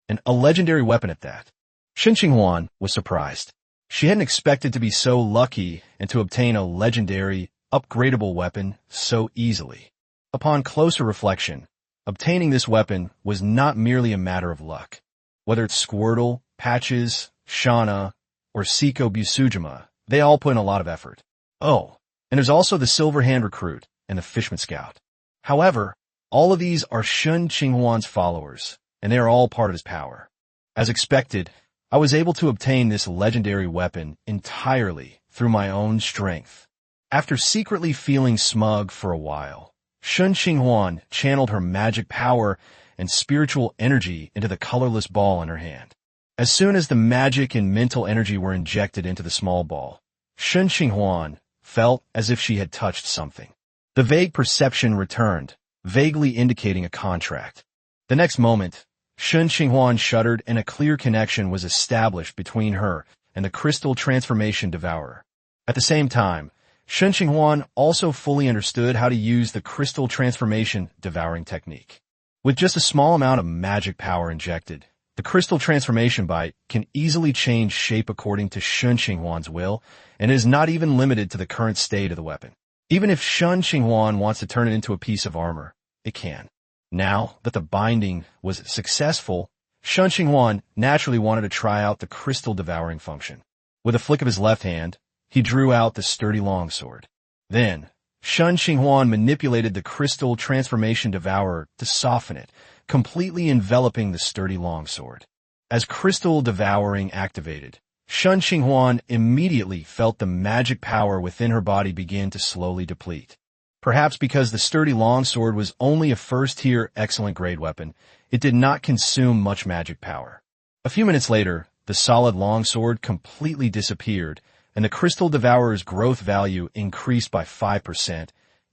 and a legendary weapon at that. Shen Qinghuan was surprised. She hadn't expected to be so lucky and to obtain a legendary, upgradable weapon so easily. Upon closer reflection, obtaining this weapon was not merely a matter of luck. Whether it's Squirtle, Patches, Shauna, or Seiko Busujima, they all put in a lot of effort. Oh, and there's also the Silver Hand Recruit and the Fishman Scout. However, all of these are Shen Qinghuan's followers, and they are all part of his power. As expected, I was able to obtain this legendary weapon entirely through my own strength. After secretly feeling smug for a while, Shen Qinghuan channeled her magic power and spiritual energy into the colorless ball in her hand. As soon as the magic and mental energy were injected into the small ball, Shen Qinghuan felt as if she had touched something. The vague perception returned, vaguely indicating a contract. The next moment, Shen Qinghuan shuddered and a clear connection was established between her and the Crystal Transformation Devourer. At the same time, Shen Qinghuan also fully understood how to use the Crystal Transformation Devouring technique. With just a small amount of magic power injected, the Crystal Transformation Bite can easily change shape according to Shen Qinghuan's will, and is not even limited to the current state of the weapon. Even if Shen Qinghuan wants to turn it into a piece of armor, it can. Now that the binding was successful, Shen Qinghuan naturally wanted to try out the crystal devouring function. With a flick of his left hand, he drew out the sturdy longsword. Then, Shen Qinghuan manipulated the Crystal Transformation Devourer to soften it, completely enveloping the sturdy longsword. As Crystal Devouring activated, Shen Qinghuan immediately felt the magic power within her body begin to slowly deplete. Perhaps because the sturdy longsword was only a first-tier excellent grade weapon, it did not consume much magic power. A few minutes later, the solid longsword completely disappeared, and the Crystal Devourer's growth value increased by 5%,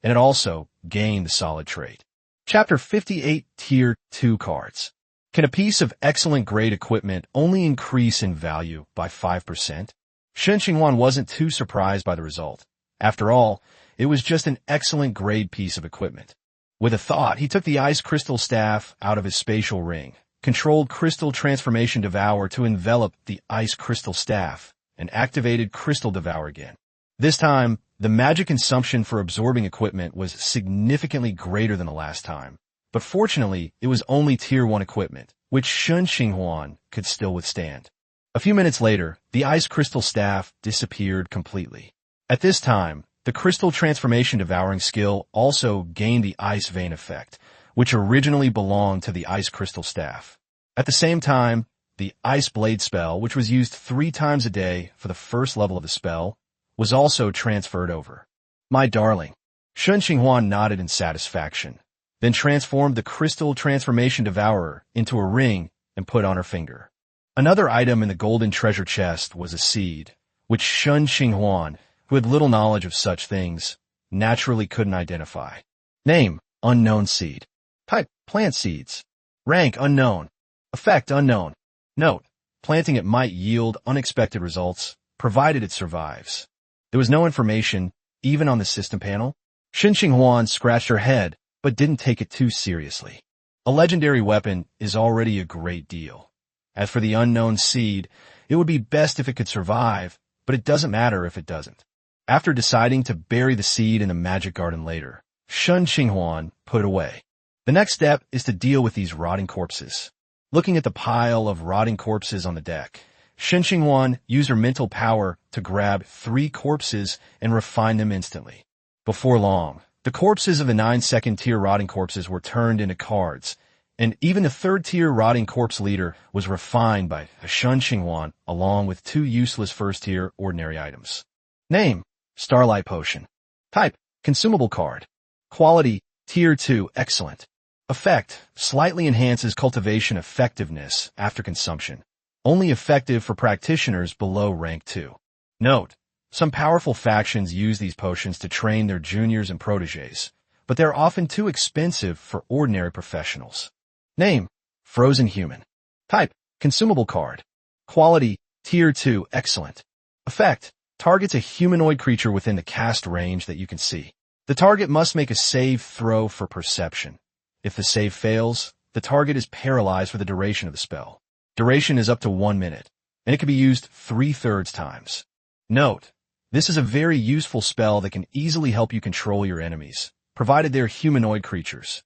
and it also gained the solid trait. Chapter 58, Tier 2 Cards. Can a piece of excellent grade equipment only increase in value by 5%? Shen Qinghuan wasn't too surprised by the result. After all, it was just an excellent grade piece of equipment. With a thought, he took the ice crystal staff out of his spatial ring, controlled Crystal Transformation Devour to envelop the ice crystal staff, and activated Crystal Devour again. This time, the magic consumption for absorbing equipment was significantly greater than the last time, but fortunately, it was only Tier 1 equipment, which Shen Qinghuan could still withstand. A few minutes later, the ice crystal staff disappeared completely. At this time, the Crystal Transformation Devouring skill also gained the Ice Vein effect, which originally belonged to the Ice Crystal Staff. At the same time, the Ice Blade spell, which was used 3 times a day for the first level of the spell, was also transferred over. My darling. Shen Qinghuan nodded in satisfaction, then transformed the Crystal Transformation Devourer into a ring and put on her finger. Another item in the golden treasure chest was a seed, which Shen Qinghuan, who had little knowledge of such things, naturally couldn't identify. Name: unknown seed. Type: plant seeds. Rank unknown. Effect unknown. Note: planting it might yield unexpected results, provided it survives. There was no information, even on the system panel. Shen Qinghuan scratched her head, but didn't take it too seriously. A legendary weapon is already a great deal. As for the unknown seed, it would be best if it could survive, but it doesn't matter if it doesn't. After deciding to bury the seed in the magic garden later, Shen Qinghuan put it away. The next step is to deal with these rotting corpses. Looking at the pile of rotting corpses on the deck, Shen Qinghuan used her mental power to grab 3 corpses and refine them instantly. Before long, the corpses of the 9 second-tier rotting corpses were turned into cards, and even the 3rd-tier rotting corpse leader was refined by Shen Qinghuan along with 2 useless 1st-tier ordinary items. Name: Starlight Potion. Type: consumable card. Quality: Tier 2 excellent. Effect: slightly enhances cultivation effectiveness after consumption. Only effective for practitioners below rank 2. Note: some powerful factions use these potions to train their juniors and protégés, but they're often too expensive for ordinary professionals. Name: Frozen Human. Type: consumable card. Quality: Tier 2 excellent. Effect: targets a humanoid creature within the cast range that you can see. The target must make a save throw for perception. If the save fails, the target is paralyzed for the duration of the spell. Duration is up to 1 minute, and it can be used 3/3 times. Note: this is a very useful spell that can easily help you control your enemies, provided they're humanoid creatures.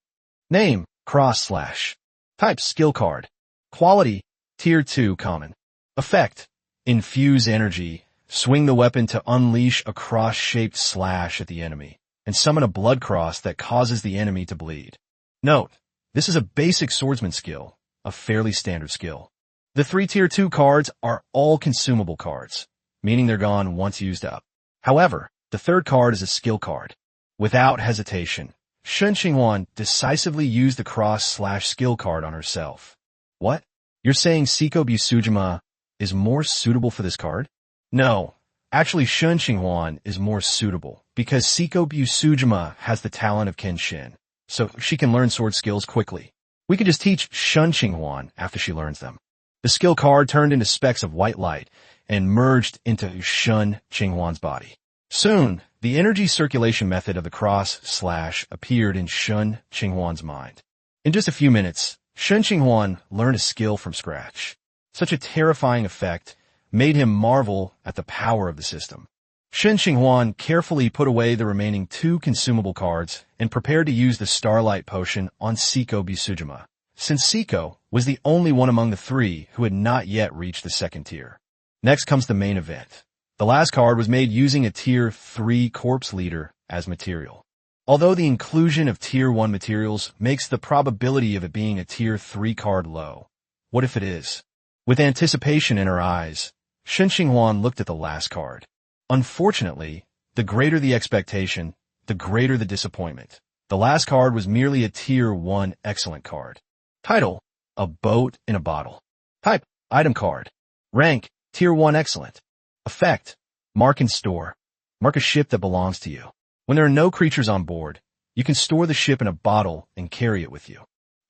Name: Cross Slash. Type: skill card. Quality: Tier 2 common. Effect: infuse energy. Swing the weapon to unleash a cross-shaped slash at the enemy, and summon a blood cross that causes the enemy to bleed. Note: this is a basic swordsman skill, a fairly standard skill. The 3 Tier 2 cards are all consumable cards, meaning they're gone once used up. However, the 3rd card is a skill card. Without hesitation, Shen Qinghuan decisively used the cross-slash skill card on herself. What? You're saying Seiko Busujima is more suitable for this card? No. Actually, Shen Qinghuan is more suitable, because Seiko Busujima has the talent of Kenshin, so she can learn sword skills quickly. We could just teach Shen Qinghuan after she learns them. The skill card turned into specks of white light and merged into Shen Qinghuan's body. Soon, the energy circulation method of the cross-slash appeared in Shen Qinghuan's mind. In just a few minutes, Shen Qinghuan learned a skill from scratch. Such a terrifying effect made him marvel at the power of the system. Shen Qinghuan carefully put away the remaining 2 consumable cards and prepared to use the Starlight Potion on Seiko Busujima, since Seiko was the only one among the 3 who had not yet reached the 2nd tier. Next comes the main event. The last card was made using a Tier 3 corpse leader as material. Although the inclusion of Tier 1 materials makes the probability of it being a Tier 3 card low, what if it is? With anticipation in her eyes, Shen Qinghuan looked at the last card. Unfortunately, the greater the expectation, the greater the disappointment. The last card was merely a Tier 1 excellent card. Title: A Boat in a Bottle. Type: item card. Rank: Tier 1 excellent. Effect: mark and store. Mark a ship that belongs to you. When there are no creatures on board, you can store the ship in a bottle and carry it with you.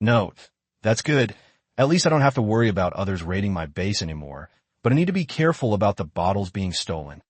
Note: that's good. At least I don't have to worry about others raiding my base anymore, but I need to be careful about the bottles being stolen.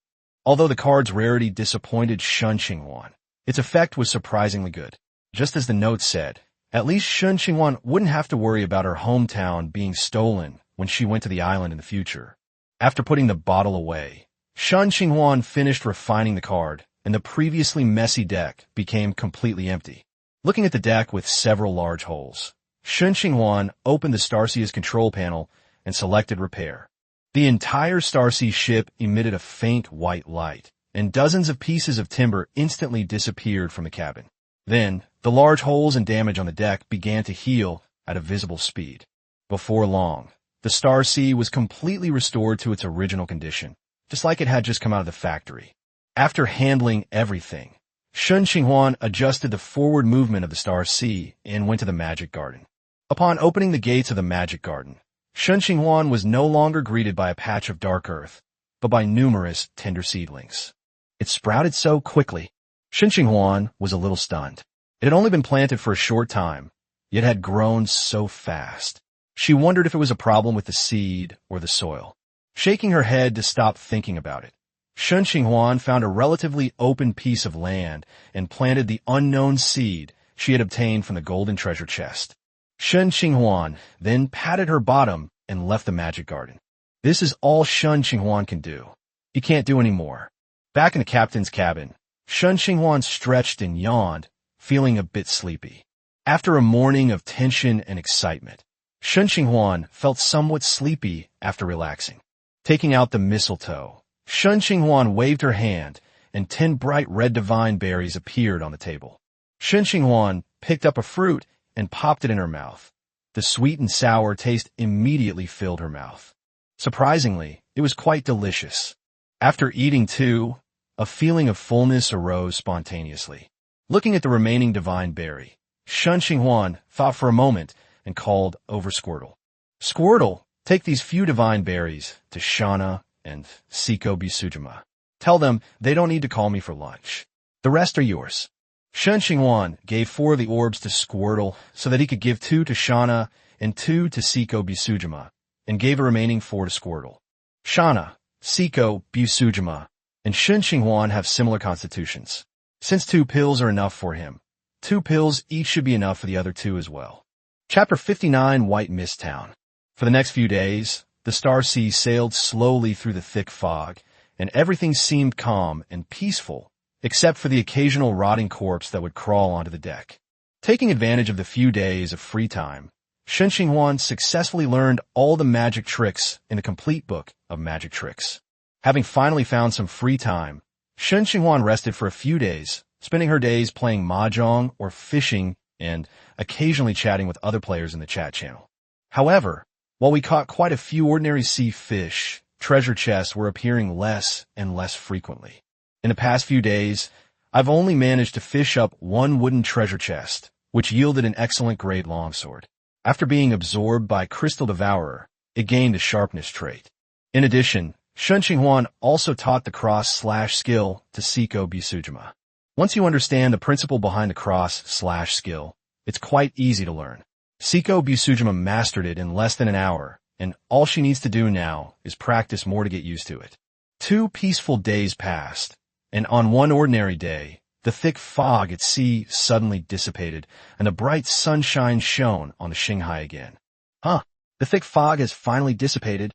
Although the card's rarity disappointed Shen Qinghuan, its effect was surprisingly good. Just as the note said, at least Shen Qinghuan wouldn't have to worry about her hometown being stolen when she went to the island in the future. After putting the bottle away, Shen Qinghuan finished refining the card, and the previously messy deck became completely empty. Looking at the deck with several large holes, Shen Qinghuan opened the Starsea's control panel and selected Repair. The entire Starsea ship emitted a faint white light, and dozens of pieces of timber instantly disappeared from the cabin. Then, the large holes and damage on the deck began to heal at a visible speed. Before long, the Starsea was completely restored to its original condition, just like it had just come out of the factory. After handling everything, Shen Qinghuan adjusted the forward movement of the Starsea and went to the Magic Garden. Upon opening the gates of the Magic Garden, Shen Qinghuan was no longer greeted by a patch of dark earth, but by numerous tender seedlings. It sprouted so quickly. Shen Qinghuan was a little stunned. It had only been planted for a short time, yet had grown so fast. She wondered if it was a problem with the seed or the soil. Shaking her head to stop thinking about it, Shen Qinghuan found a relatively open piece of land and planted the unknown seed she had obtained from the golden treasure chest. Shen Qinghuan then patted her bottom and left the magic garden. This is all Shen Qinghuan can do. He can't do any more. Back in the captain's cabin, Shen Qinghuan stretched and yawned, feeling a bit sleepy. After a morning of tension and excitement, Shen Qinghuan felt somewhat sleepy after relaxing. Taking out the mistletoe, Shen Qinghuan waved her hand, and 10 bright red divine berries appeared on the table. Shen Qinghuan picked up a fruit and popped it in her mouth. The sweet and sour taste immediately filled her mouth. Surprisingly, it was quite delicious. After eating too, a feeling of fullness arose spontaneously. Looking at the remaining divine berry, Shen Qinghuan thought for a moment and called over Squirtle. Squirtle, take these few divine berries to Shana and Siko Bisujima. Tell them they don't need to call me for lunch. The rest are yours. Shen Qinghuan gave 4 of the orbs to Squirtle so that he could give 2 to Shana and 2 to Siko Bisujima, and gave the remaining 4 to Squirtle. Shana, Siko Bisujima, and Shen Qinghuan have similar constitutions. Since 2 pills are enough for him, 2 pills each should be enough for the other 2 as well. Chapter 59, White Mist Town. For the next few days, the Star Sea sailed slowly through the thick fog, and everything seemed calm and peaceful, except for the occasional rotting corpse that would crawl onto the deck. Taking advantage of the few days of free time, Shen Qinghuan successfully learned all the magic tricks in the complete book of magic tricks. Having finally found some free time, Shen Qinghuan rested for a few days, spending her days playing mahjong or fishing and occasionally chatting with other players in the chat channel. However, while we caught quite a few ordinary sea fish, treasure chests were appearing less and less frequently. In the past few days, I've only managed to fish up 1 wooden treasure chest, which yielded an excellent grade longsword. After being absorbed by Crystal Devourer, it gained a sharpness trait. In addition, Shen Qinghuan also taught the cross/slash skill to Siko Bisujima. Once you understand the principle behind the cross/slash skill, it's quite easy to learn. Siko Bisujima mastered it in less than an hour, and all she needs to do now is practice more to get used to it. 2 peaceful days passed, and on one ordinary day, the thick fog at sea suddenly dissipated, and the bright sunshine shone on the Qinghai again. The thick fog has finally dissipated.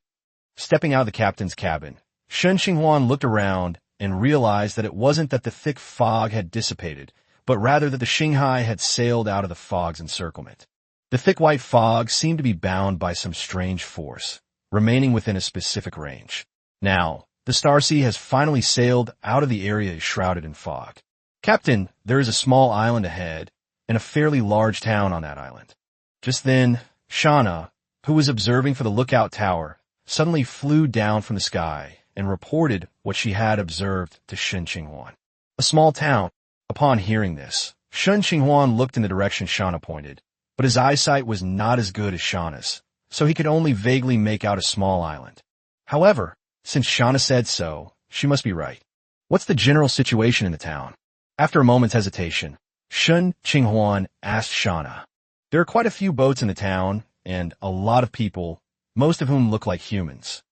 Stepping out of the captain's cabin, Shen Qinghuan looked around and realized that it wasn't that the thick fog had dissipated, but rather that the Qinghai had sailed out of the fog's encirclement. The thick white fog seemed to be bound by some strange force, remaining within a specific range. Now, the Star Sea has finally sailed out of the area shrouded in fog. Captain, there is a small island ahead, and a fairly large town on that island. Just then, Shana, who was observing for the lookout tower, suddenly flew down from the sky and reported what she had observed to Shen Qinghuan. A small town. Upon hearing this, Shen Qinghuan looked in the direction Shana pointed, but his eyesight was not as good as Shana's, so he could only vaguely make out a small island. However, since Shana said so, she must be right. What's the general situation in the town? After a moment's hesitation, Shen Qinghuan asked Shana. There are quite a few boats in the town, and a lot of people, most of whom look like humans.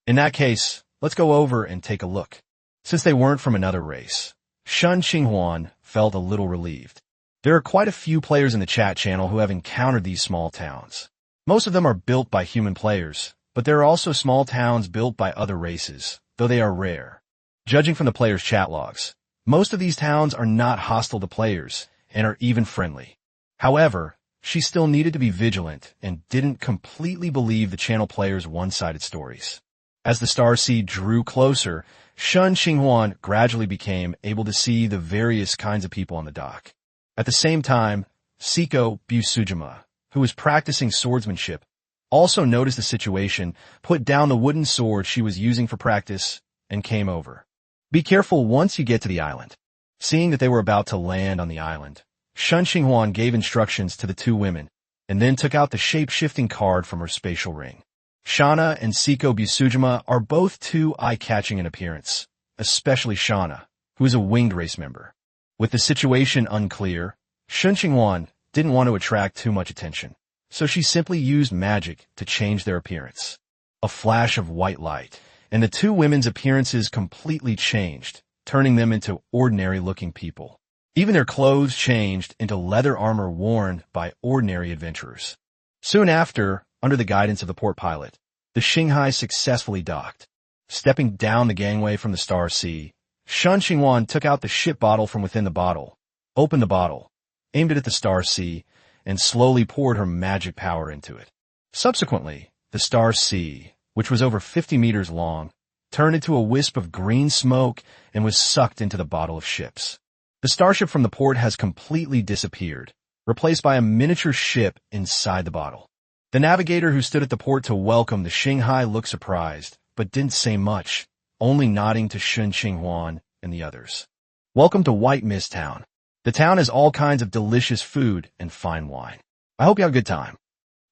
In that case, let's go over and take a look. Since they weren't from another race, Shen Qinghuan felt a little relieved. There are quite a few players in the chat channel who have encountered these small towns. Most of them are built by human players, but there are also small towns built by other races, though they are rare. Judging from the players' chat logs, most of these towns are not hostile to players and are even friendly. However, she still needed to be vigilant and didn't completely believe the channel players' one-sided stories. As the Star Sea drew closer, Shen Qinghuan gradually became able to see the various kinds of people on the dock. At the same time, Siko Bisujima, who was practicing swordsmanship, also noticed the situation, put down the wooden sword she was using for practice, and came over. Be careful once you get to the island. Seeing that they were about to land on the island, Shen Qinghuan gave instructions to the 2 women, and then took out the shape-shifting card from her spatial ring. Shana and Siko Bisujima are both too eye-catching in appearance, especially Shana, who is a winged race member. With the situation unclear, Shen Qinghuan didn't want to attract too much attention, so she simply used magic to change their appearance. A flash of white light, and the two women's appearances completely changed, turning them into ordinary-looking people. Even their clothes changed into leather armor worn by ordinary adventurers. Soon after, under the guidance of the port pilot, the Qinghai successfully docked. Stepping down the gangway from the Star Sea, Shen Qinghuan took out the ship bottle from within the bottle, opened the bottle, aimed it at the Star Sea, and slowly poured her magic power into it. Subsequently, the Star Sea, which was over 50 meters long, turned into a wisp of green smoke and was sucked into the bottle of ships. The starship from the port has completely disappeared, replaced by a miniature ship inside the bottle. The navigator who stood at the port to welcome the Qinghai looked surprised, but didn't say much, only nodding to Shen Qinghuan and the others. Welcome to White Mist Town. The town has all kinds of delicious food and fine wine. I hope you have a good time.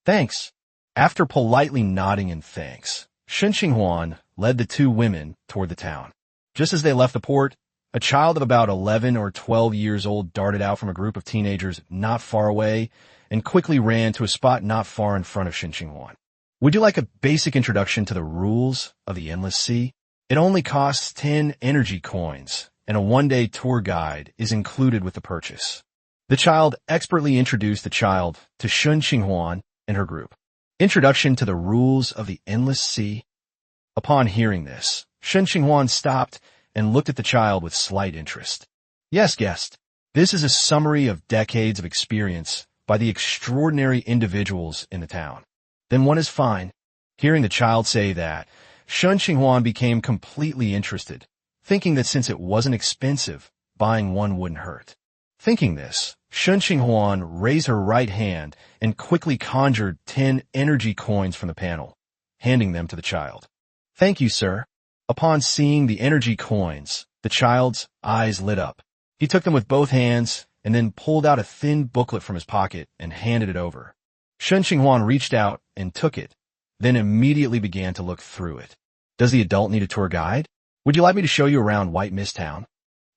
Thanks. After politely nodding in thanks, Shen Qinghuan led the two women toward the town. Just as they left the port, a child of about 11 or 12 years old darted out from a group of teenagers not far away and quickly ran to a spot not far in front of Shen Qinghuan. Would you like a basic introduction to the rules of the Endless Sea? It only costs 10 energy coins, and a one-day tour guide is included with the purchase. The child expertly introduced the child to Shen Qinghuan and her group. Introduction to the rules of the Endless Sea. Upon hearing this, Shen Qinghuan stopped and looked at the child with slight interest. Yes, guest. This is a summary of decades of experience by the extraordinary individuals in the town. Then one is fine. Hearing the child say that, Shen Qinghuan became completely interested, thinking that since it wasn't expensive, buying one wouldn't hurt. Thinking this, Shen Qinghuan raised her right hand and quickly conjured 10 energy coins from the panel, handing them to the child. Thank you, sir. Upon seeing the energy coins, the child's eyes lit up. He took them with both hands and then pulled out a thin booklet from his pocket and handed it over. Shen Qinghuan reached out and took it, then immediately began to look through it. Does the adult need a tour guide? Would you like me to show you around White Mist Town?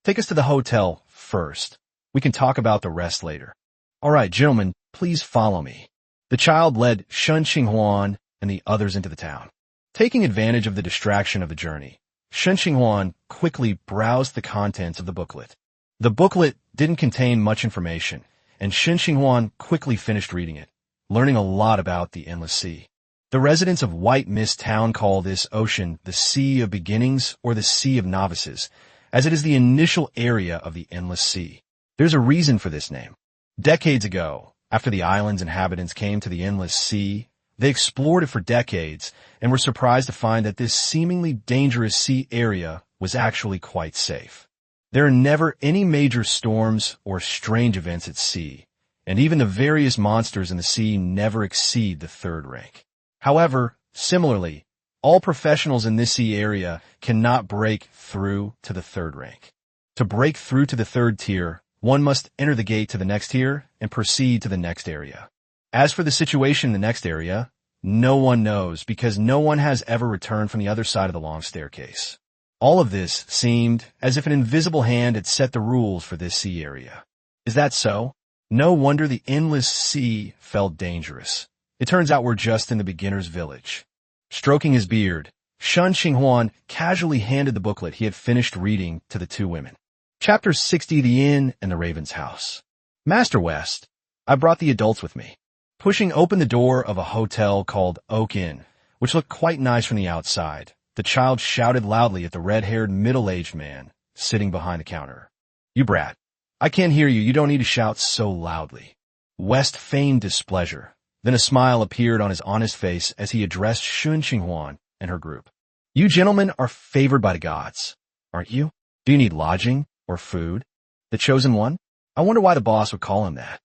Take us to the hotel first. We can talk about the rest later. All right, gentlemen, please follow me. The child led Shen Qinghuan and the others into the town. Taking advantage of the distraction of the journey, Shen Qinghuan quickly browsed the contents of the booklet. The booklet didn't contain much information, and Shen Qinghuan quickly finished reading it, learning a lot about the Endless Sea. The residents of White Mist Town call this ocean the Sea of Beginnings or the Sea of Novices, as it is the initial area of the Endless Sea. There's a reason for this name. Decades ago, after the island's inhabitants came to the Endless Sea, they explored it for decades and were surprised to find that this seemingly dangerous sea area was actually quite safe. There are never any major storms or strange events at sea, and even the various monsters in the sea never exceed the 3rd rank. However, similarly, all professionals in this sea area cannot break through to the 3rd rank. To break through to the 3rd tier, one must enter the gate to the next tier and proceed to the next area. As for the situation in the next area, no one knows because no one has ever returned from the other side of the long staircase. All of this seemed as if an invisible hand had set the rules for this sea area. Is that so? No wonder the Endless Sea felt dangerous. It turns out we're just in the beginner's village. Stroking his beard, Shen Qinghuan casually handed the booklet he had finished reading to the two women. Chapter 60, The Inn and the Raven's House. Master West, I brought the adults with me. Pushing open the door of a hotel called Oak Inn, which looked quite nice from the outside, the child shouted loudly at the red-haired middle-aged man sitting behind the counter. You brat. I can't hear you. You don't need to shout so loudly. West feigned displeasure. Then a smile appeared on his honest face as he addressed Shen Qinghuan and her group. You gentlemen are favored by the gods, aren't you? Do you need lodging or food? The chosen one? I wonder why the boss would call him that.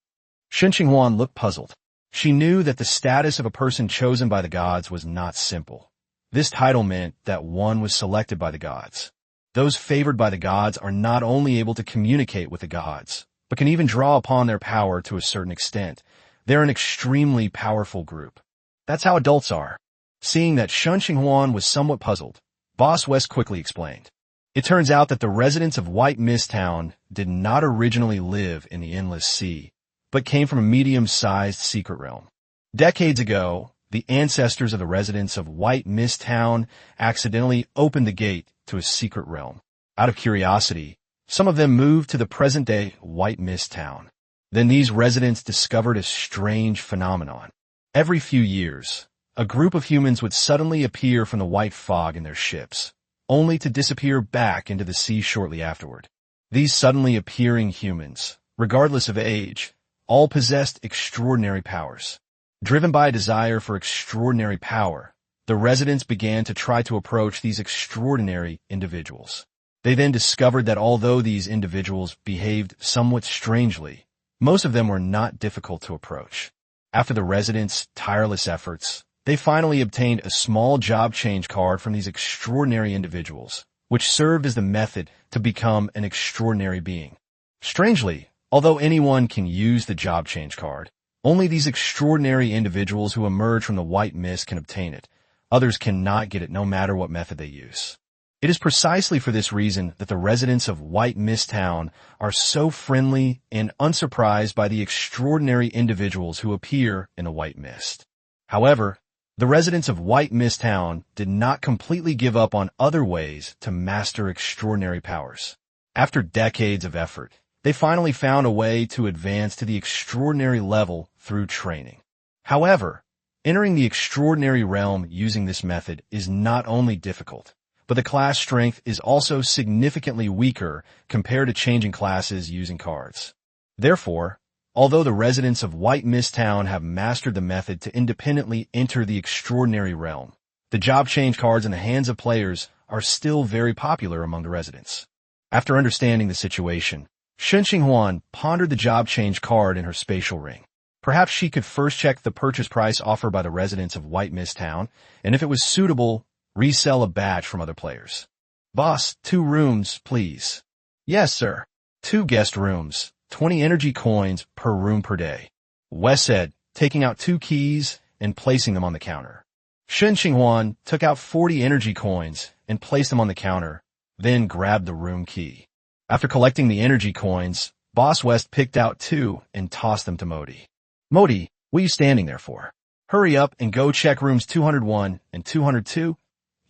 Shen Qinghuan looked puzzled. She knew that the status of a person chosen by the gods was not simple. This title meant that one was selected by the gods. Those favored by the gods are not only able to communicate with the gods, but can even draw upon their power to a certain extent. They're an extremely powerful group. That's how adults are. Seeing that Shen Qinghuan was somewhat puzzled, Boss West quickly explained. It turns out that the residents of White Mist Town did not originally live in the Endless Sea, but came from a medium-sized secret realm. Decades ago, the ancestors of the residents of White Mist Town accidentally opened the gate to a secret realm. Out of curiosity, some of them moved to the present-day White Mist Town. Then these residents discovered a strange phenomenon. Every few years, a group of humans would suddenly appear from the white fog in their ships, only to disappear back into the sea shortly afterward. These suddenly appearing humans, regardless of age, all possessed extraordinary powers. Driven by a desire for extraordinary power, the residents began to try to approach these extraordinary individuals. They then discovered that although these individuals behaved somewhat strangely, most of them were not difficult to approach. After the residents' tireless efforts, they finally obtained a small job change card from these extraordinary individuals, which served as the method to become an extraordinary being. Strangely, although anyone can use the job change card, only these extraordinary individuals who emerge from the white mist can obtain it. Others cannot get it no matter what method they use. It is precisely for this reason that the residents of White Mist Town are so friendly and unsurprised by the extraordinary individuals who appear in the white mist. However, the residents of White Mist Town did not completely give up on other ways to master extraordinary powers. After decades of effort, they finally found a way to advance to the extraordinary level through training. However, entering the extraordinary realm using this method is not only difficult, but the class strength is also significantly weaker compared to changing classes using cards. Therefore, although the residents of White Mist Town have mastered the method to independently enter the extraordinary realm, the job change cards in the hands of players are still very popular among the residents. After understanding the situation, Shen Qinghuan pondered the job change card in her spatial ring. Perhaps she could first check the purchase price offered by the residents of White Mist Town, and if it was suitable, resell a batch from other players. Boss, 2 rooms, please. Yes, sir. 2 guest rooms, 20 energy coins per room per day. Wes said, taking out 2 keys and placing them on the counter. Shen Qinghuan took out 40 energy coins and placed them on the counter, then grabbed the room key. After collecting the energy coins, Boss West picked out 2 and tossed them to Modi. Modi, what are you standing there for? Hurry up and go check rooms 201 and 202.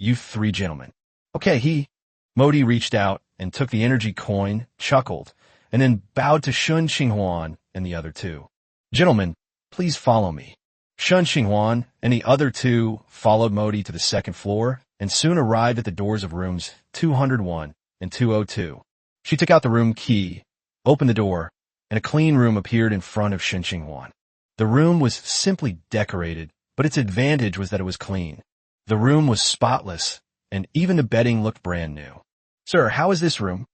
You 3 gentlemen. Okay, Modi reached out and took the energy coin, chuckled, and then bowed to Shen Qinghuan and the other 2. Gentlemen, please follow me. Shen Qinghuan and the other 2 followed Modi to the 2nd floor and soon arrived at the doors of rooms 201 and 202. She took out the room key, opened the door, and a clean room appeared in front of Shen Qinghuan. The room was simply decorated, but its advantage was that it was clean. The room was spotless, and even the bedding looked brand new. Sir, how is this room?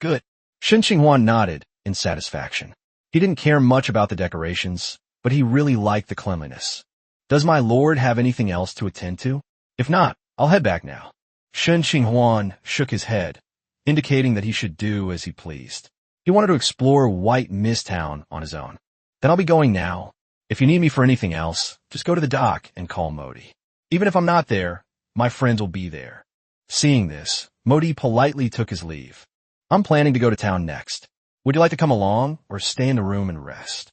Good. Shen Qinghuan nodded in satisfaction. He didn't care much about the decorations, but he really liked the cleanliness. Does my lord have anything else to attend to? If not, I'll head back now. Shen Qinghuan shook his head, indicating that he should do as he pleased. He wanted to explore White Mist Town on his own. Then I'll be going now. If you need me for anything else, just go to the dock and call Modi. Even if I'm not there, my friends will be there. Seeing this, Modi politely took his leave. I'm planning to go to town next. Would you like to come along or stay in the room and rest?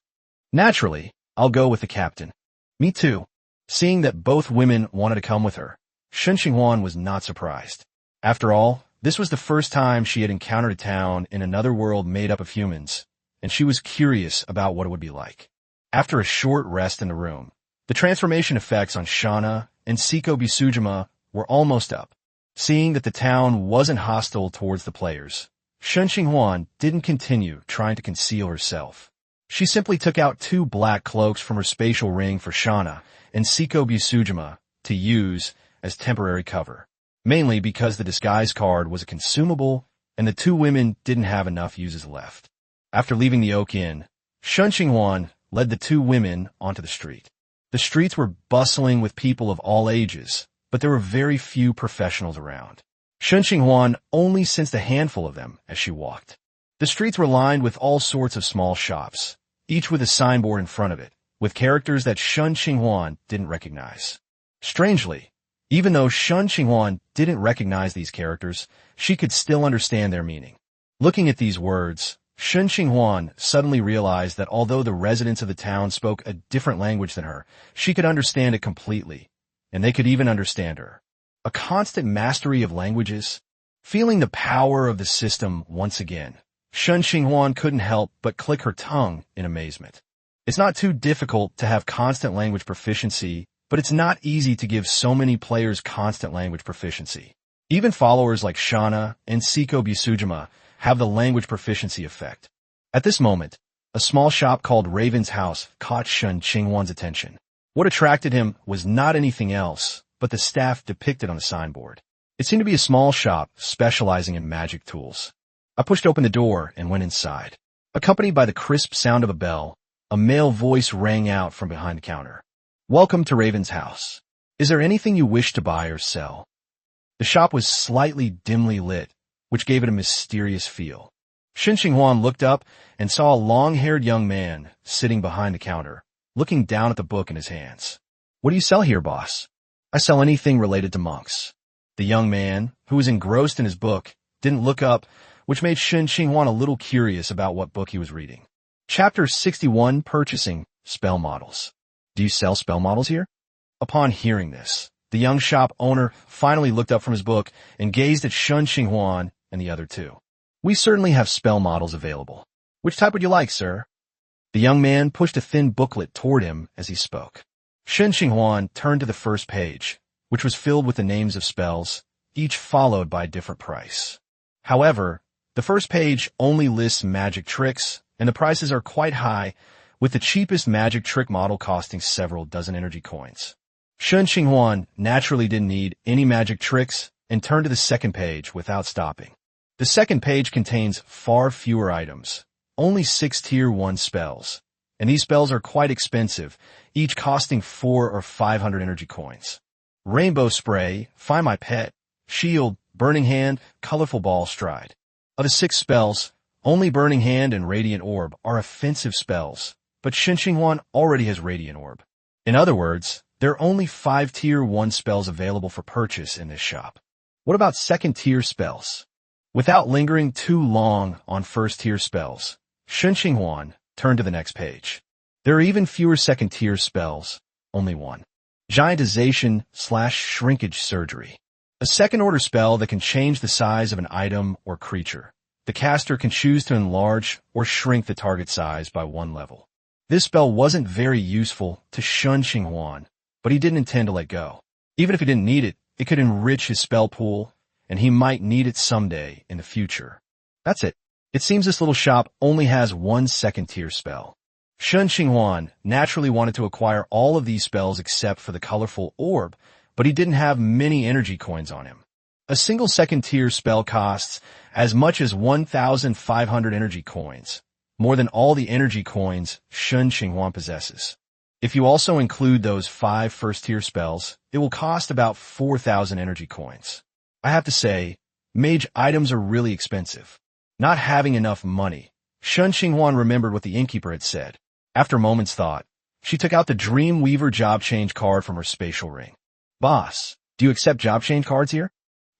Naturally, I'll go with the captain. Me too. Seeing that both women wanted to come with her, Shen Qinghuan was not surprised. After all, this was the first time she had encountered a town in another world made up of humans, and she was curious about what it would be like. After a short rest in the room, the transformation effects on Shauna and Seiko Bisujima were almost up. Seeing that the town wasn't hostile towards the players, Shen Qinghuan didn't continue trying to conceal herself. She simply took out 2 black cloaks from her spatial ring for Shauna and Seiko Bisujima to use as temporary cover, mainly because the disguise card was a consumable and the 2 women didn't have enough uses left. After leaving the Oak Inn, Shen Qinghuan led the 2 women onto the street. The streets were bustling with people of all ages, but there were very few professionals around. Shen Qinghuan only sensed a handful of them as she walked. The streets were lined with all sorts of small shops, each with a signboard in front of it, with characters that Shen Qinghuan didn't recognize. Strangely, even though Shen Qinghuan didn't recognize these characters, she could still understand their meaning. Looking at these words, Shen Qinghuan suddenly realized that although the residents of the town spoke a different language than her, she could understand it completely, and they could even understand her. A constant mastery of languages? Feeling the power of the system once again, Shen Qinghuan couldn't help but click her tongue in amazement. It's not too difficult to have constant language proficiency, but it's not easy to give so many players constant language proficiency. Even followers like Shana and Seiko Busujima have the language proficiency effect. At this moment, a small shop called Raven's House caught Shen Qinghuan's attention. What attracted him was not anything else but the staff depicted on the signboard. It seemed to be a small shop specializing in magic tools. I pushed open the door and went inside. Accompanied by the crisp sound of a bell, a male voice rang out from behind the counter. "Welcome to Raven's House. Is there anything you wish to buy or sell?" The shop was slightly dimly lit, which gave it a mysterious feel. Shen Qinghuan looked up and saw a long-haired young man sitting behind the counter, looking down at the book in his hands. "What do you sell here, boss?" "I sell anything related to monks." The young man, who was engrossed in his book, didn't look up, which made Shen Qinghuan a little curious about what book he was reading. Chapter 61, Purchasing Spell Models. "Do you sell spell models here?" Upon hearing this, the young shop owner finally looked up from his book and gazed at Shen Qinghuan and the other two. "We certainly have spell models available. Which type would you like, sir?" The young man pushed a thin booklet toward him as he spoke. Shen Qinghuan turned to the first page, which was filled with the names of spells, each followed by a different price. However, the first page only lists magic tricks, and the prices are quite high, with the cheapest magic trick model costing several dozen energy coins. Shen Qinghuan naturally didn't need any magic tricks and turned to the second page without stopping. The second page contains far fewer items, only 6 Tier 1 spells, and these spells are quite expensive, each costing 400 or 500 energy coins. Rainbow Spray, Find My Pet, Shield, Burning Hand, Colorful Ball, Stride. Of the 6 spells, only Burning Hand and Radiant Orb are offensive spells, but Shen Qinghuan already has Radiant Orb. In other words, there are only 5 Tier 1 spells available for purchase in this shop. What about second-tier spells? Without lingering too long on first-tier spells, Shen Qinghuan turned to the next page. There are even fewer second-tier spells, only one. Giantization/Shrinkage Surgery. A second-order spell that can change the size of an item or creature. The caster can choose to enlarge or shrink the target size by 1 level. This spell wasn't very useful to Shen Qinghuan, but he didn't intend to let go. Even if he didn't need it, it could enrich his spell pool, and he might need it someday in the future. That's it. It seems this little shop only has 1 second-tier spell. Shen Qinghuan naturally wanted to acquire all of these spells except for the colorful orb, but he didn't have many energy coins on him. A single second-tier spell costs as much as 1,500 energy coins, more than all the energy coins Shen Qinghuan possesses. If you also include those 5 first-tier spells, it will cost about 4,000 energy coins. I have to say, mage items are really expensive. Not having enough money, Shen Qinghuan remembered what the innkeeper had said. After a moment's thought, she took out the Dream Weaver job change card from her spatial ring. "Boss, do you accept job change cards here?"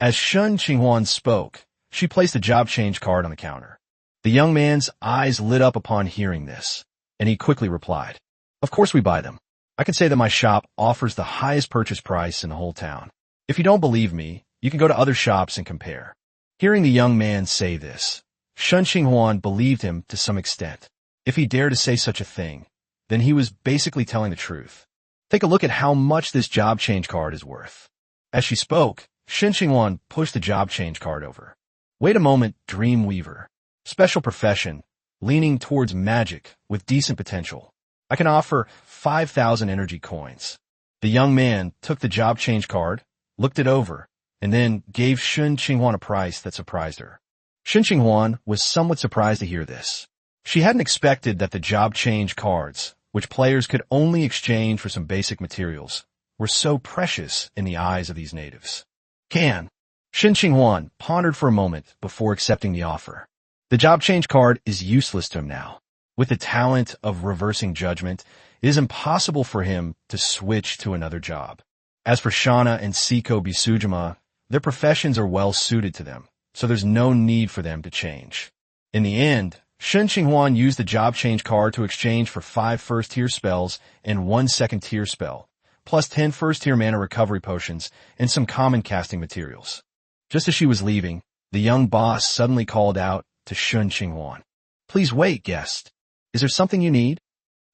As Shen Qinghuan spoke, she placed the job change card on the counter. The young man's eyes lit up upon hearing this, and he quickly replied, "Of course we buy them. I can say that my shop offers the highest purchase price in the whole town. If you don't believe me, you can go to other shops and compare." Hearing the young man say this, Shen Qinghuan believed him to some extent. If he dared to say such a thing, then he was basically telling the truth. Take a look at how much this job change card is worth. As she spoke, Shen Qinghuan pushed the job change card over. "Wait a moment, Dream Weaver. Special profession, leaning towards magic with decent potential. I can offer 5,000 energy coins." The young man took the job change card, looked it over, and then gave Shen Qinghuan a price that surprised her. Shen Qinghuan was somewhat surprised to hear this. She hadn't expected that the job change cards, which players could only exchange for some basic materials, were so precious in the eyes of these natives. Shen Qinghuan pondered for a moment before accepting the offer. The job change card is useless to him now. With the talent of reversing judgment, it is impossible for him to switch to another job. As for Shana and Seiko Busujima, their professions are well suited to them, so there's no need for them to change. In the end, Shen Qinghuan used the job change card to exchange for 5 first-tier spells and 1 second-tier spell, plus 10 first-tier mana recovery potions and some common casting materials. Just as she was leaving, the young boss suddenly called out to Shen Qinghuan. "Please wait, guest. Is there something you need?"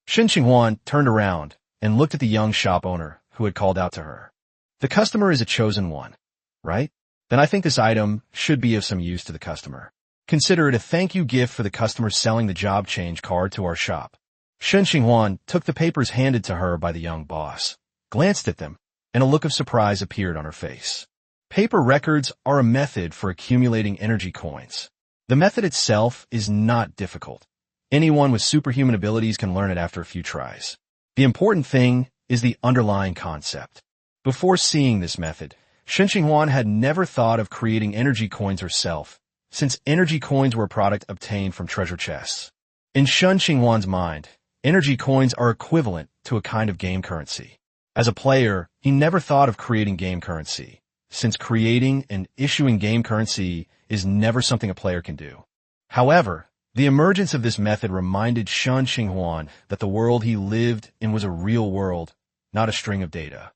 Shen Qinghuan turned around and looked at the young shop owner who had called out to her. "The customer is a chosen one, right? Then I think this item should be of some use to the customer. Consider it a thank you gift for the customer selling the job change card to our shop." Shen Qinghuan took the papers handed to her by the young boss, glanced at them, and a look of surprise appeared on her face. Paper records are a method for accumulating energy coins. The method itself is not difficult. Anyone with superhuman abilities can learn it after a few tries. The important thing is the underlying concept. Before seeing this method, Shen Qinghuan had never thought of creating energy coins herself, since energy coins were a product obtained from treasure chests. In Shen Qinghuan's mind, energy coins are equivalent to a kind of game currency. As a player, he never thought of creating game currency, since creating and issuing game currency is never something a player can do. However, the emergence of this method reminded Shen Qinghuan that the world he lived in was a real world, not a string of data.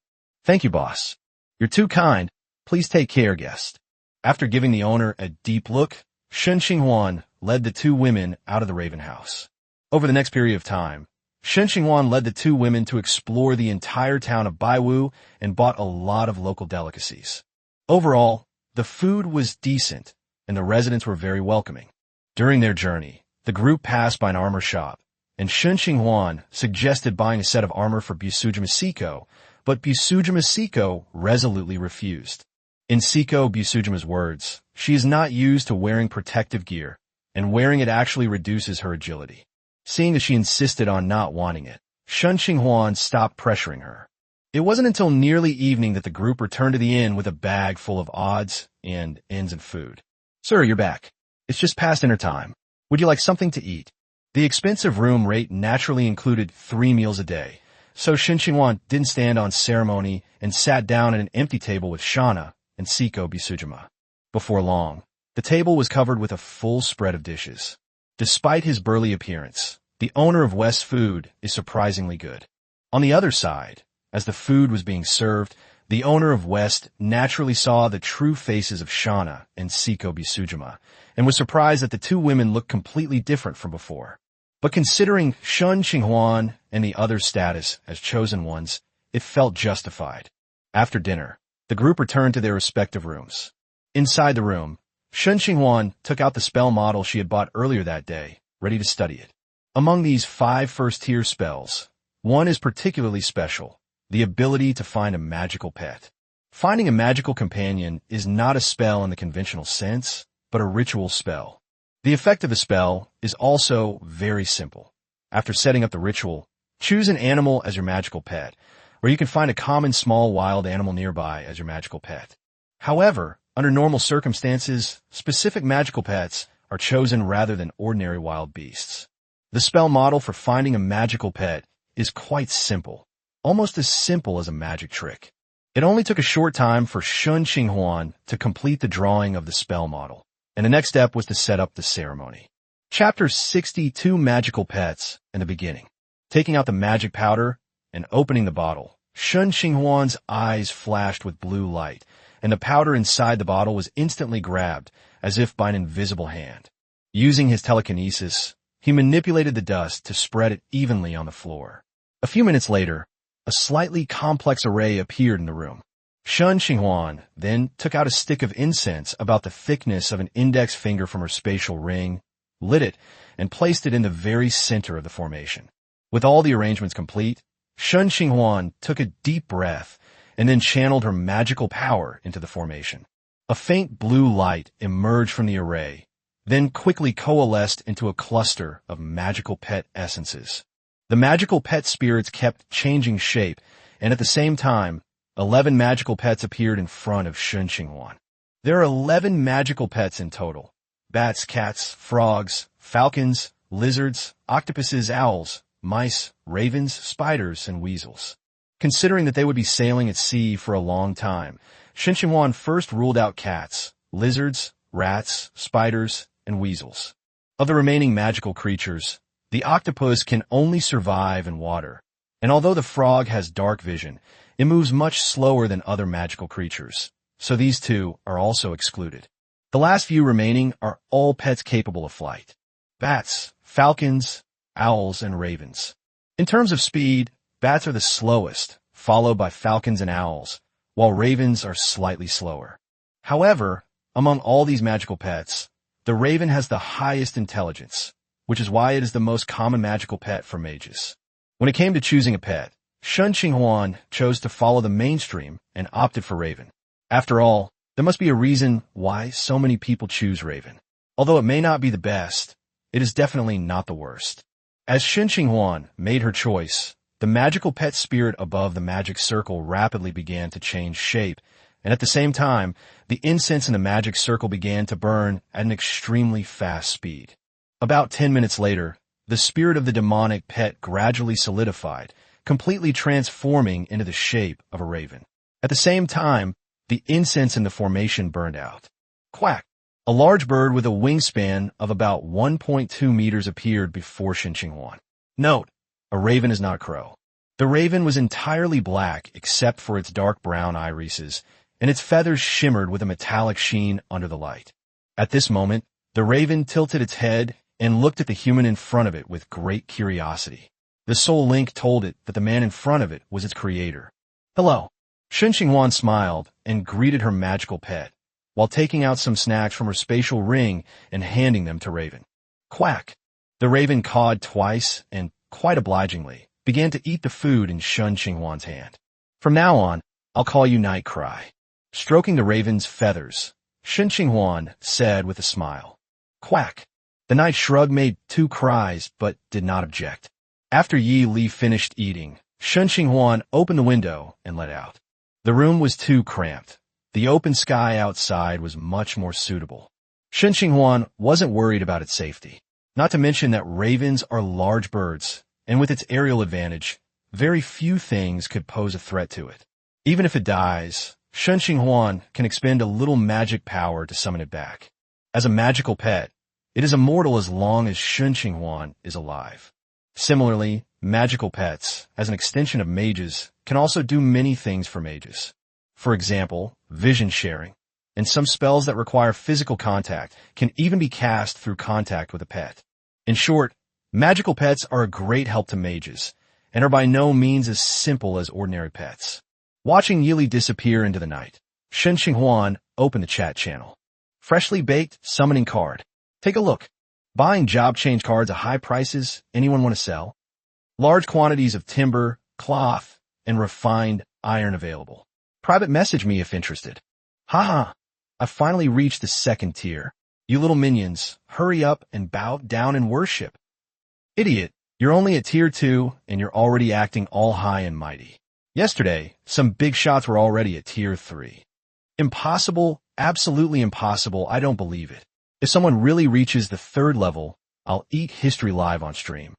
"Thank you, boss. You're too kind. Please take care, guest." After giving the owner a deep look, Shen Qinghuan led the 2 women out of the Raven House. Over the next period of time, Shen Qinghuan led the 2 women to explore the entire town of Baiwu and bought a lot of local delicacies. Overall, the food was decent, and the residents were very welcoming. During their journey, the group passed by an armor shop, and Shen Qinghuan suggested buying a set of armor for Busujima Siko, but Busujima Siko resolutely refused. In Siko Busujima's words, she is not used to wearing protective gear, and wearing it actually reduces her agility. Seeing that she insisted on not wanting it, Shen Qinghuan stopped pressuring her. It wasn't until nearly evening that the group returned to the inn with a bag full of odds and ends of food. "Sir, you're back. It's just past dinner time. Would you like something to eat?" The expensive room rate naturally included 3 meals a day, so Shen Qinghuan didn't stand on ceremony and sat down at an empty table with Shana and Siko Busujima. Before long, the table was covered with a full spread of dishes. Despite his burly appearance, the owner of West's food is surprisingly good. On the other side, as the food was being served, the owner of West naturally saw the true faces of Shana and Siko Busujima, and was surprised that the 2 women looked completely different from before. But considering Shen Qinghuan and the other's status as chosen ones, it felt justified. After dinner, the group returned to their respective rooms. Inside the room, Shen Qinghuan took out the spell model she had bought earlier that day, ready to study it. Among these 5 first-tier spells, one is particularly special: the ability to find a magical pet. Finding a magical companion is not a spell in the conventional sense, but a ritual spell. The effect of the spell is also very simple. After setting up the ritual, choose an animal as your magical pet, where you can find a common small wild animal nearby as your magical pet. However, under normal circumstances, specific magical pets are chosen rather than ordinary wild beasts. The spell model for finding a magical pet is quite simple, almost as simple as a magic trick. It only took a short time for Shen Qinghuan to complete the drawing of the spell model, and the next step was to set up the ceremony. Chapter 62: Magical Pets in the Beginning. Taking out the magic powder and opening the bottle, Shen Qinghuan's eyes flashed with blue light, and the powder inside the bottle was instantly grabbed, as if by an invisible hand. Using his telekinesis, he manipulated the dust to spread it evenly on the floor. A few minutes later, a slightly complex array appeared in the room. Shen Qinghuan then took out a stick of incense about the thickness of an index finger from her spatial ring, lit it, and placed it in the very center of the formation. With all the arrangements complete, Shen Qinghuan took a deep breath and then channeled her magical power into the formation. A faint blue light emerged from the array, then quickly coalesced into a cluster of magical pet essences. The magical pet spirits kept changing shape, and at the same time, 11 magical pets appeared in front of Shen Qinghuan. There are 11 magical pets in total: bats, cats, frogs, falcons, lizards, octopuses, owls, mice, ravens, spiders, and weasels. Considering that they would be sailing at sea for a long time, Shen Qinghuan first ruled out cats, lizards, rats, spiders, and weasels. Of the remaining magical creatures, the octopus can only survive in water, and although the frog has dark vision, it moves much slower than other magical creatures, so these two are also excluded. The last few remaining are all pets capable of flight: bats, falcons, owls, and ravens. In terms of speed, bats are the slowest, followed by falcons and owls, while ravens are slightly slower. However, among all these magical pets, the raven has the highest intelligence, which is why it is the most common magical pet for mages. When it came to choosing a pet, Shen Qinghuan chose to follow the mainstream and opted for raven. After all, there must be a reason why so many people choose raven. Although it may not be the best, it is definitely not the worst. As Shen Qinghuan made her choice, the magical pet spirit above the magic circle rapidly began to change shape, and at the same time, the incense in the magic circle began to burn at an extremely fast speed. About 10 minutes later, the spirit of the demonic pet gradually solidified, completely transforming into the shape of a raven. At the same time, the incense in the formation burned out. Quack! A large bird with a wingspan of about 1.2 meters appeared before Shen Qinghuan. Note: a raven is not a crow. The raven was entirely black except for its dark brown irises, and its feathers shimmered with a metallic sheen under the light. At this moment, the raven tilted its head and looked at the human in front of it with great curiosity. The soul link told it that the man in front of it was its creator. Hello. Shen Qinghuan smiled and greeted her magical pet, while taking out some snacks from her spatial ring and handing them to Raven. Quack! The raven cawed twice and, quite obligingly, began to eat the food in Shen Qinghuan's hand. From now on, I'll call you Night Cry. Stroking the raven's feathers, Shen Qinghuan said with a smile. Quack! The night shrug made 2 cries, but did not object. After Yi Li finished eating, Shen Qinghuan opened the window and let out. The room was too cramped. The open sky outside was much more suitable. Shen Qinghuan wasn't worried about its safety. Not to mention that ravens are large birds, and with its aerial advantage, very few things could pose a threat to it. Even if it dies, Shen Qinghuan can expend a little magic power to summon it back. As a magical pet, it is immortal as long as Shen Qinghuan is alive. Similarly, magical pets, as an extension of mages, can also do many things for mages. For example, vision sharing, and some spells that require physical contact can even be cast through contact with a pet. In short, magical pets are a great help to mages, and are by no means as simple as ordinary pets. Watching Yili disappear into the night, Shen Qinghuan opened the chat channel. Freshly baked summoning card. Take a look. Buying job change cards at high prices, anyone want to sell? Large quantities of timber, cloth, and refined iron available. Private message me if interested. Haha, I finally reached the 2nd tier. You little minions, hurry up and bow down and worship. Idiot, you're only at tier 2 and you're already acting all high and mighty. Yesterday, some big shots were already at tier 3. Impossible, absolutely impossible, I don't believe it. If someone really reaches the 3rd level, I'll eat history live on stream.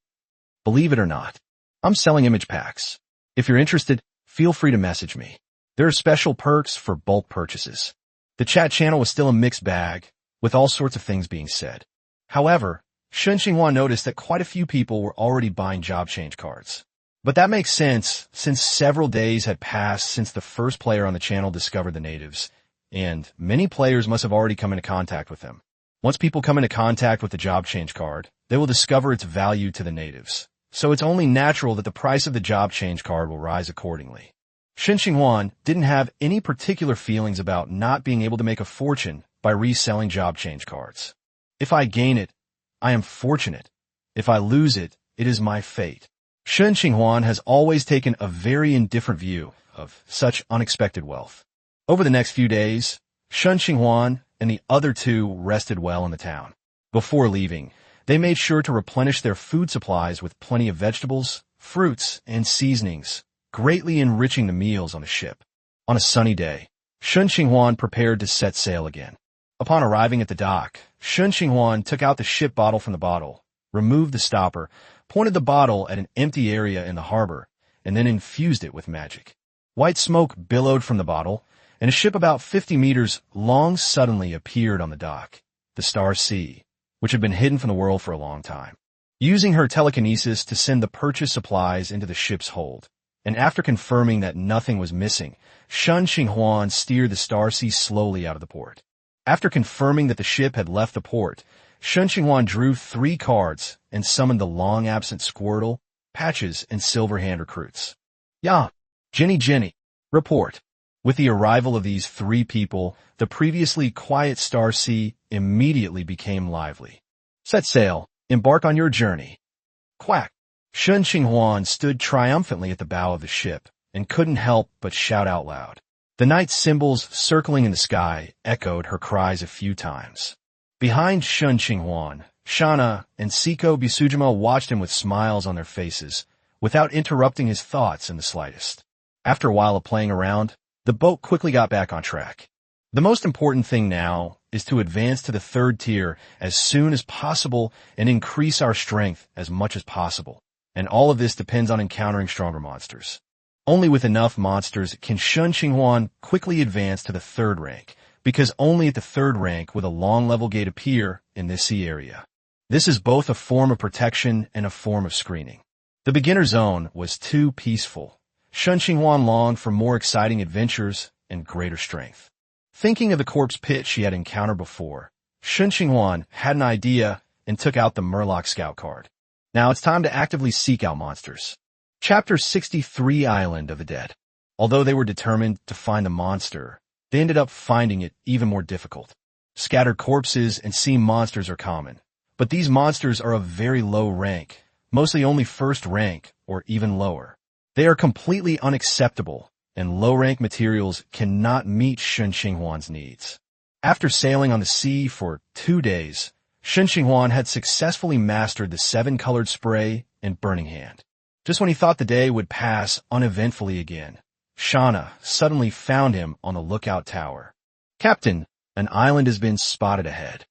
Believe it or not, I'm selling image packs. If you're interested, feel free to message me. There are special perks for bulk purchases. The chat channel was still a mixed bag, with all sorts of things being said. However, Shen Qinghuan noticed that quite a few people were already buying job change cards. But that makes sense, since several days had passed since the first player on the channel discovered the natives, and many players must have already come into contact with them. Once people come into contact with the job change card, they will discover its value to the natives. So it's only natural that the price of the job change card will rise accordingly. Shen Qinghuan didn't have any particular feelings about not being able to make a fortune by reselling job change cards. If I gain it, I am fortunate. If I lose it, it is my fate. Shen Qinghuan has always taken a very indifferent view of such unexpected wealth. Over the next few days, Shen Qinghuan and the other 2 rested well in the town. Before leaving, they made sure to replenish their food supplies with plenty of vegetables, fruits, and seasonings, greatly enriching the meals on the ship. On a sunny day, Shen Qinghuan prepared to set sail again. Upon arriving at the dock, Shen Qinghuan took out the ship bottle from the bottle, removed the stopper, pointed the bottle at an empty area in the harbor, and then infused it with magic. White smoke billowed from the bottle, and a ship about 50 meters long suddenly appeared on the dock. The Star Sea, which had been hidden from the world for a long time. Using her telekinesis to send the purchased supplies into the ship's hold, and after confirming that nothing was missing, Shen Qinghuan steered the Starsea slowly out of the port. After confirming that the ship had left the port, Shen Qinghuan drew 3 cards and summoned the long-absent Squirtle, Patches, and Silverhand recruits. "Ya, Jenny, report." With the arrival of these 3 people, the previously quiet Starsea immediately became lively. "Set sail. Embark on your journey." Quack! Shen Qinghuan stood triumphantly at the bow of the ship and couldn't help but shout out loud. The night symbols circling in the sky echoed her cries a few times. Behind Shen Qinghuan, Shana and Siko Bisujima watched him with smiles on their faces, without interrupting his thoughts in the slightest. After a while of playing around, the boat quickly got back on track. The most important thing now is to advance to the 3rd tier as soon as possible and increase our strength as much as possible. And all of this depends on encountering stronger monsters. Only with enough monsters can Shen Qinghuan quickly advance to the 3rd rank, because only at the 3rd rank will a long level gate appear in this sea area. This is both a form of protection and a form of screening. The beginner zone was too peaceful. Shen Qinghuan longed for more exciting adventures and greater strength. Thinking of the corpse pit she had encountered before, Shen Qinghuan had an idea and took out the Murloc Scout card. Now it's time to actively seek out monsters. Chapter 63, Island of the Dead. Although they were determined to find the monster, they ended up finding it even more difficult. Scattered corpses and sea monsters are common, but these monsters are of very low rank, mostly only 1st rank or even lower. They are completely unacceptable, and low-rank materials cannot meet Shen Qinghuan's needs. After sailing on the sea for 2 days, Shen Qinghuan had successfully mastered the 7-colored spray and burning hand. Just when he thought the day would pass uneventfully again, Shana suddenly found him on the lookout tower. "Captain, an island has been spotted ahead."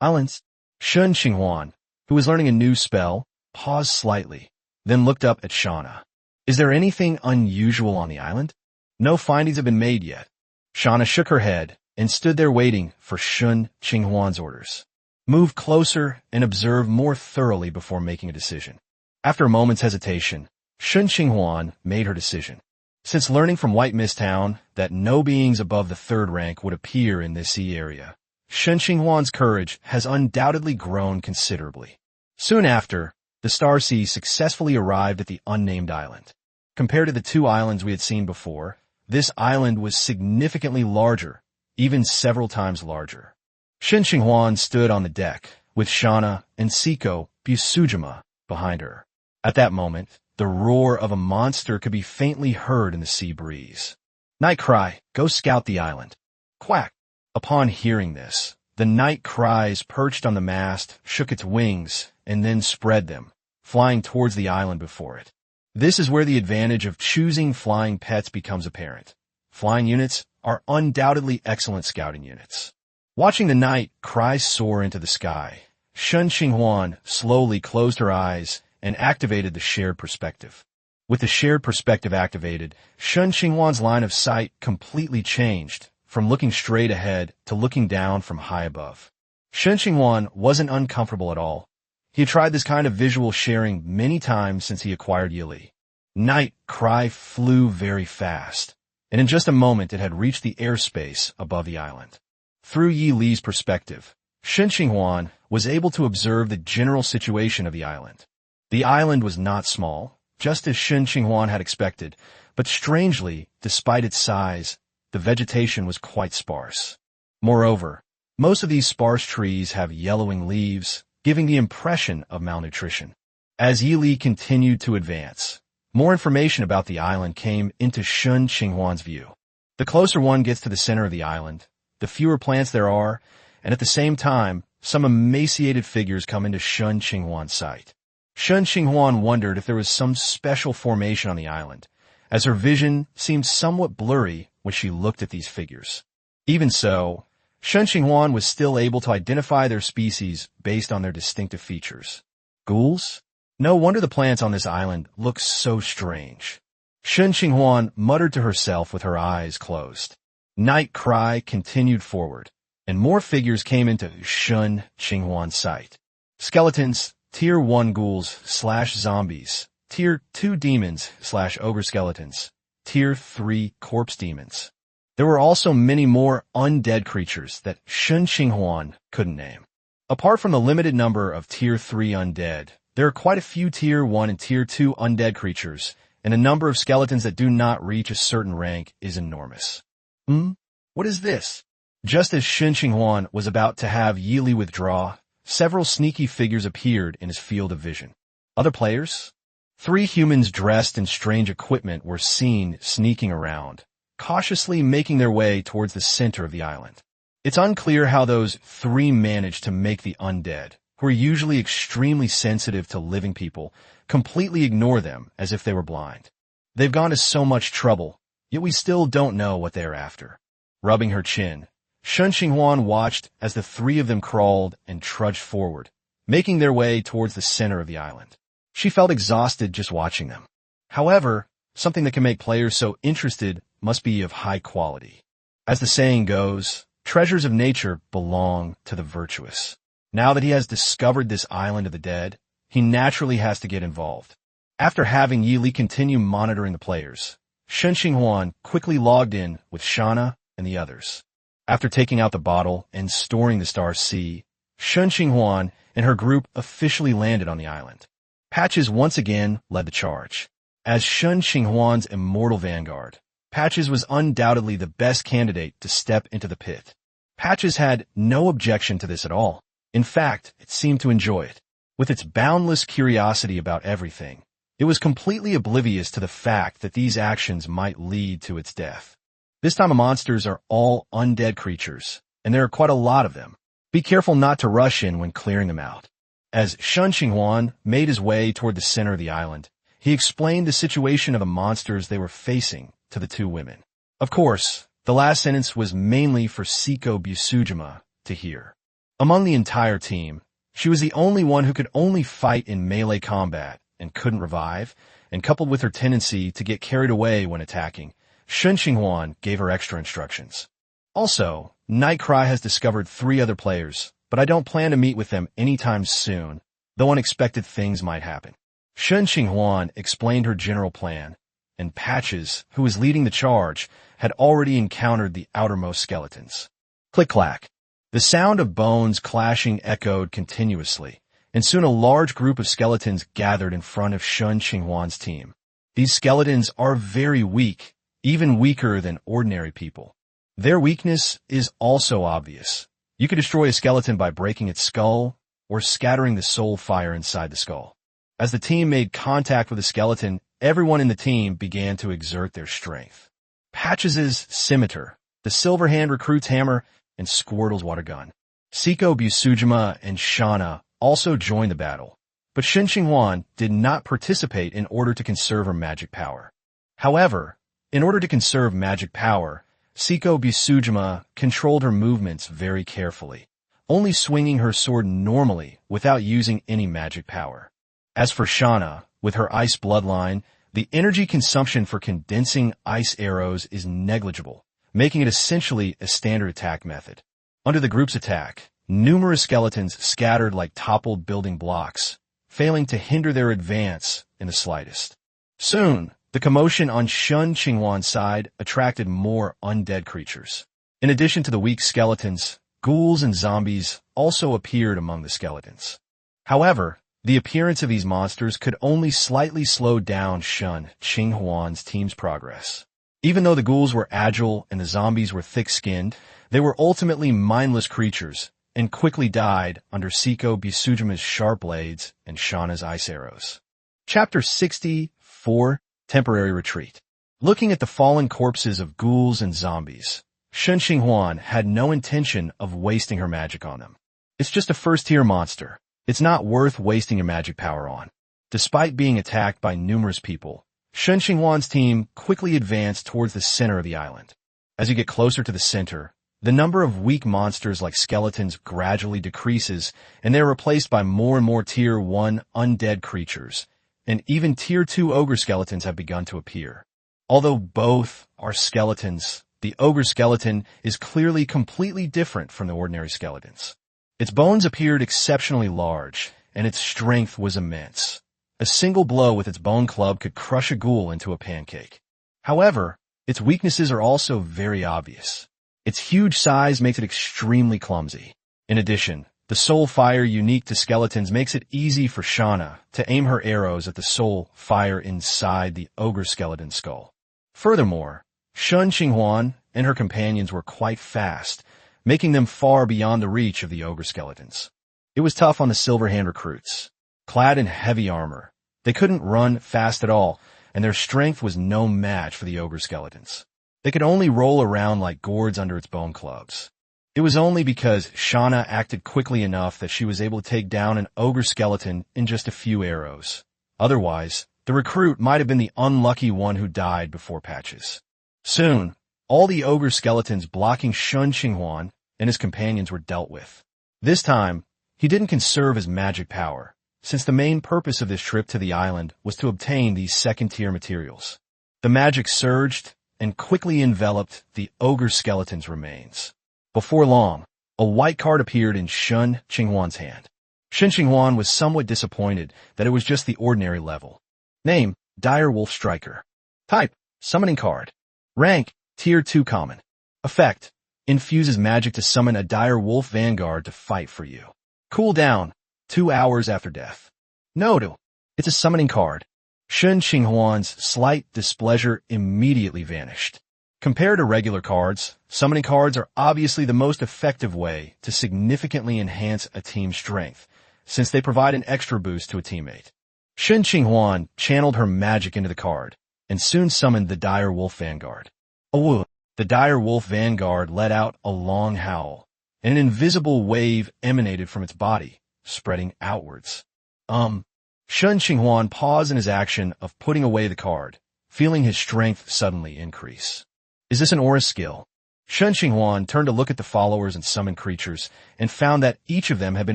"Islands?" Shen Qinghuan, who was learning a new spell, paused slightly, then looked up at Shana. "Is there anything unusual on the island?" "No findings have been made yet." Shana shook her head and stood there waiting for Shen Qinghuan's orders. "Move closer and observe more thoroughly before making a decision." After a moment's hesitation, Shen Qinghuan made her decision. Since learning from White Mist Town that no beings above the 3rd rank would appear in this sea area, Shen Qinghuan's courage has undoubtedly grown considerably. Soon after, the Starsea successfully arrived at the unnamed island. Compared to the 2 islands we had seen before, this island was significantly larger, even several times larger. Shen Qinghuan stood on the deck, with Shana and Siko Bisujima behind her. At that moment, the roar of a monster could be faintly heard in the sea breeze. "Night Cry, go scout the island." Quack! Upon hearing this, the Night Cries perched on the mast shook its wings and then spread them, flying towards the island before it. This is where the advantage of choosing flying pets becomes apparent. Flying units are undoubtedly excellent scouting units. Watching the Night Cries soar into the sky, Shen Qinghuan slowly closed her eyes and activated the shared perspective. With the shared perspective activated, Shen Qinghuan's line of sight completely changed, from looking straight ahead to looking down from high above. Shen Qinghuan wasn't uncomfortable at all. He had tried this kind of visual sharing many times since he acquired Yili. Night Cry flew very fast, and in just a moment it had reached the airspace above the island. Through Yi Li's perspective, Shen Qinghuan was able to observe the general situation of the island. The island was not small, just as Shen Qinghuan had expected, but strangely, despite its size, the vegetation was quite sparse. Moreover, most of these sparse trees have yellowing leaves, giving the impression of malnutrition. As Yi Li continued to advance, more information about the island came into Shen Qinghuan's view. The closer one gets to the center of the island, the fewer plants there are, and at the same time, some emaciated figures come into Shen Qinghuan's sight. Shen Qinghuan wondered if there was some special formation on the island, as her vision seemed somewhat blurry when she looked at these figures. Even so, Shen Qinghuan was still able to identify their species based on their distinctive features. Ghouls? No wonder the plants on this island look so strange. Shen Qinghuan muttered to herself with her eyes closed. Night Cry continued forward, and more figures came into Shen Qinghuan's sight. Skeletons, Tier 1 ghouls/zombies, Tier 2 demons/ogre skeletons, Tier 3 corpse demons. There were also many more undead creatures that Shen Qinghuan couldn't name. Apart from the limited number of Tier 3 undead, there are quite a few Tier 1 and Tier 2 undead creatures, and the number of skeletons that do not reach a certain rank is enormous. What is this? Just as Shen Qinghuan was about to have Yi Li withdraw, several sneaky figures appeared in his field of vision. Other players? 3 humans dressed in strange equipment were seen sneaking around, cautiously making their way towards the center of the island. It's unclear how those 3 managed to make the undead, who are usually extremely sensitive to living people, completely ignore them as if they were blind. They've gone to so much trouble, yet we still don't know what they're after. Rubbing her chin, Shen Qinghuan watched as the 3 of them crawled and trudged forward, making their way towards the center of the island. She felt exhausted just watching them. However, something that can make players so interested must be of high quality. As the saying goes, treasures of nature belong to the virtuous. Now that he has discovered this island of the dead, he naturally has to get involved. After having Yi Li continue monitoring the players, Shen Qinghuan quickly logged in with Shana and the others. After taking out the bottle and storing the Star Sea, Shen Qinghuan and her group officially landed on the island. Patches once again led the charge. As Shen Qinghuan's immortal vanguard, Patches was undoubtedly the best candidate to step into the pit. Patches had no objection to this at all. In fact, it seemed to enjoy it. With its boundless curiosity about everything, it was completely oblivious to the fact that these actions might lead to its death. This time of monsters are all undead creatures, and there are quite a lot of them. Be careful not to rush in when clearing them out. As Shen Qinghuan made his way toward the center of the island, he explained the situation of the monsters they were facing to the 2 women. Of course, the last sentence was mainly for Siko Busujima to hear. Among the entire team, she was the only one who could only fight in melee combat and couldn't revive, and coupled with her tendency to get carried away when attacking, Shen Qinghuan gave her extra instructions. Also, Nightcry has discovered 3 other players, but I don't plan to meet with them anytime soon, though unexpected things might happen. Shen Qinghuan explained her general plan, and Patches, who was leading the charge, had already encountered the outermost skeletons. Click-clack. The sound of bones clashing echoed continuously, and soon a large group of skeletons gathered in front of Shen Qinghuan's team. These skeletons are very weak, even weaker than ordinary people. Their weakness is also obvious. You could destroy a skeleton by breaking its skull or scattering the soul fire inside the skull. As the team made contact with the skeleton, everyone in the team began to exert their strength. Patches' scimitar, the Silverhand recruit's hammer, and Squirtle's water gun. Siko Busujima and Shana also joined the battle, but Shen Qinghuan did not participate in order to conserve her magic power. However, in order to conserve magic power, Siko Busujima controlled her movements very carefully, only swinging her sword normally without using any magic power. As for Shana, with her ice bloodline, the energy consumption for condensing ice arrows is negligible, making it essentially a standard attack method. Under the group's attack, numerous skeletons scattered like toppled building blocks, failing to hinder their advance in the slightest. Soon, the commotion on Shen Qinghuan's side attracted more undead creatures. In addition to the weak skeletons, ghouls and zombies also appeared among the skeletons. However, the appearance of these monsters could only slightly slow down Shen Qinghuan's team's progress. Even though the ghouls were agile and the zombies were thick-skinned, they were ultimately mindless creatures and quickly died under Siko Busujima's sharp blades and Shana's ice arrows. Chapter 64, Temporary Retreat. Looking at the fallen corpses of ghouls and zombies, Shen Qinghuan had no intention of wasting her magic on them. It's just a first-tier monster. It's not worth wasting your magic power on. Despite being attacked by numerous people, Shen Qinghuan's team quickly advanced towards the center of the island. As you get closer to the center, the number of weak monsters like skeletons gradually decreases, and they're replaced by more and more Tier 1 undead creatures, and even Tier 2 ogre skeletons have begun to appear. Although both are skeletons, The ogre skeleton is clearly completely different from the ordinary skeletons. Its bones appeared exceptionally large, and its strength was immense. A single blow with its bone club could crush a ghoul into a pancake. However, its weaknesses are also very obvious. Its huge size makes it extremely clumsy. In addition, the soul fire unique to skeletons makes it easy for Shauna to aim her arrows at the soul fire inside the ogre skeleton skull. Furthermore, Shen Qinghuan and her companions were quite fast, making them far beyond the reach of the ogre skeletons. It was tough on the Silverhand recruits. Clad in heavy armor, they couldn't run fast at all, and their strength was no match for the ogre skeletons. They could only roll around like gourds under its bone clubs. It was only because Shauna acted quickly enough that she was able to take down an ogre skeleton in just a few arrows. Otherwise, the recruit might have been the unlucky one who died before Patches. Soon, all the ogre skeletons blocking Shen Qinghuan and his companions were dealt with. This time, he didn't conserve his magic power, since the main purpose of this trip to the island was to obtain these second-tier materials. The magic surged and quickly enveloped the ogre skeleton's remains. Before long, a white card appeared in Shen Qinghuan's hand. Shen Qinghuan was somewhat disappointed that it was just the ordinary level. Name, Dire Wolf Striker. Type, Summoning Card. Rank, Tier 2 Common. Effect, infuses magic to summon a Dire Wolf Vanguard to fight for you. Cooldown, 2 hours after death. Note, it's a summoning card. Shen Qinghuan's slight displeasure immediately vanished. Compared to regular cards, summoning cards are obviously the most effective way to significantly enhance a team's strength, since they provide an extra boost to a teammate. Shen Qinghuan channeled her magic into the card, and soon summoned the Dire Wolf Vanguard. The Dire Wolf Vanguard let out a long howl, and an invisible wave emanated from its body, spreading outwards. Shen Qinghuan paused in his action of putting away the card, feeling his strength suddenly increase. Is this an aura skill? Shen Qinghuan turned to look at the followers and summoned creatures, and found that each of them had been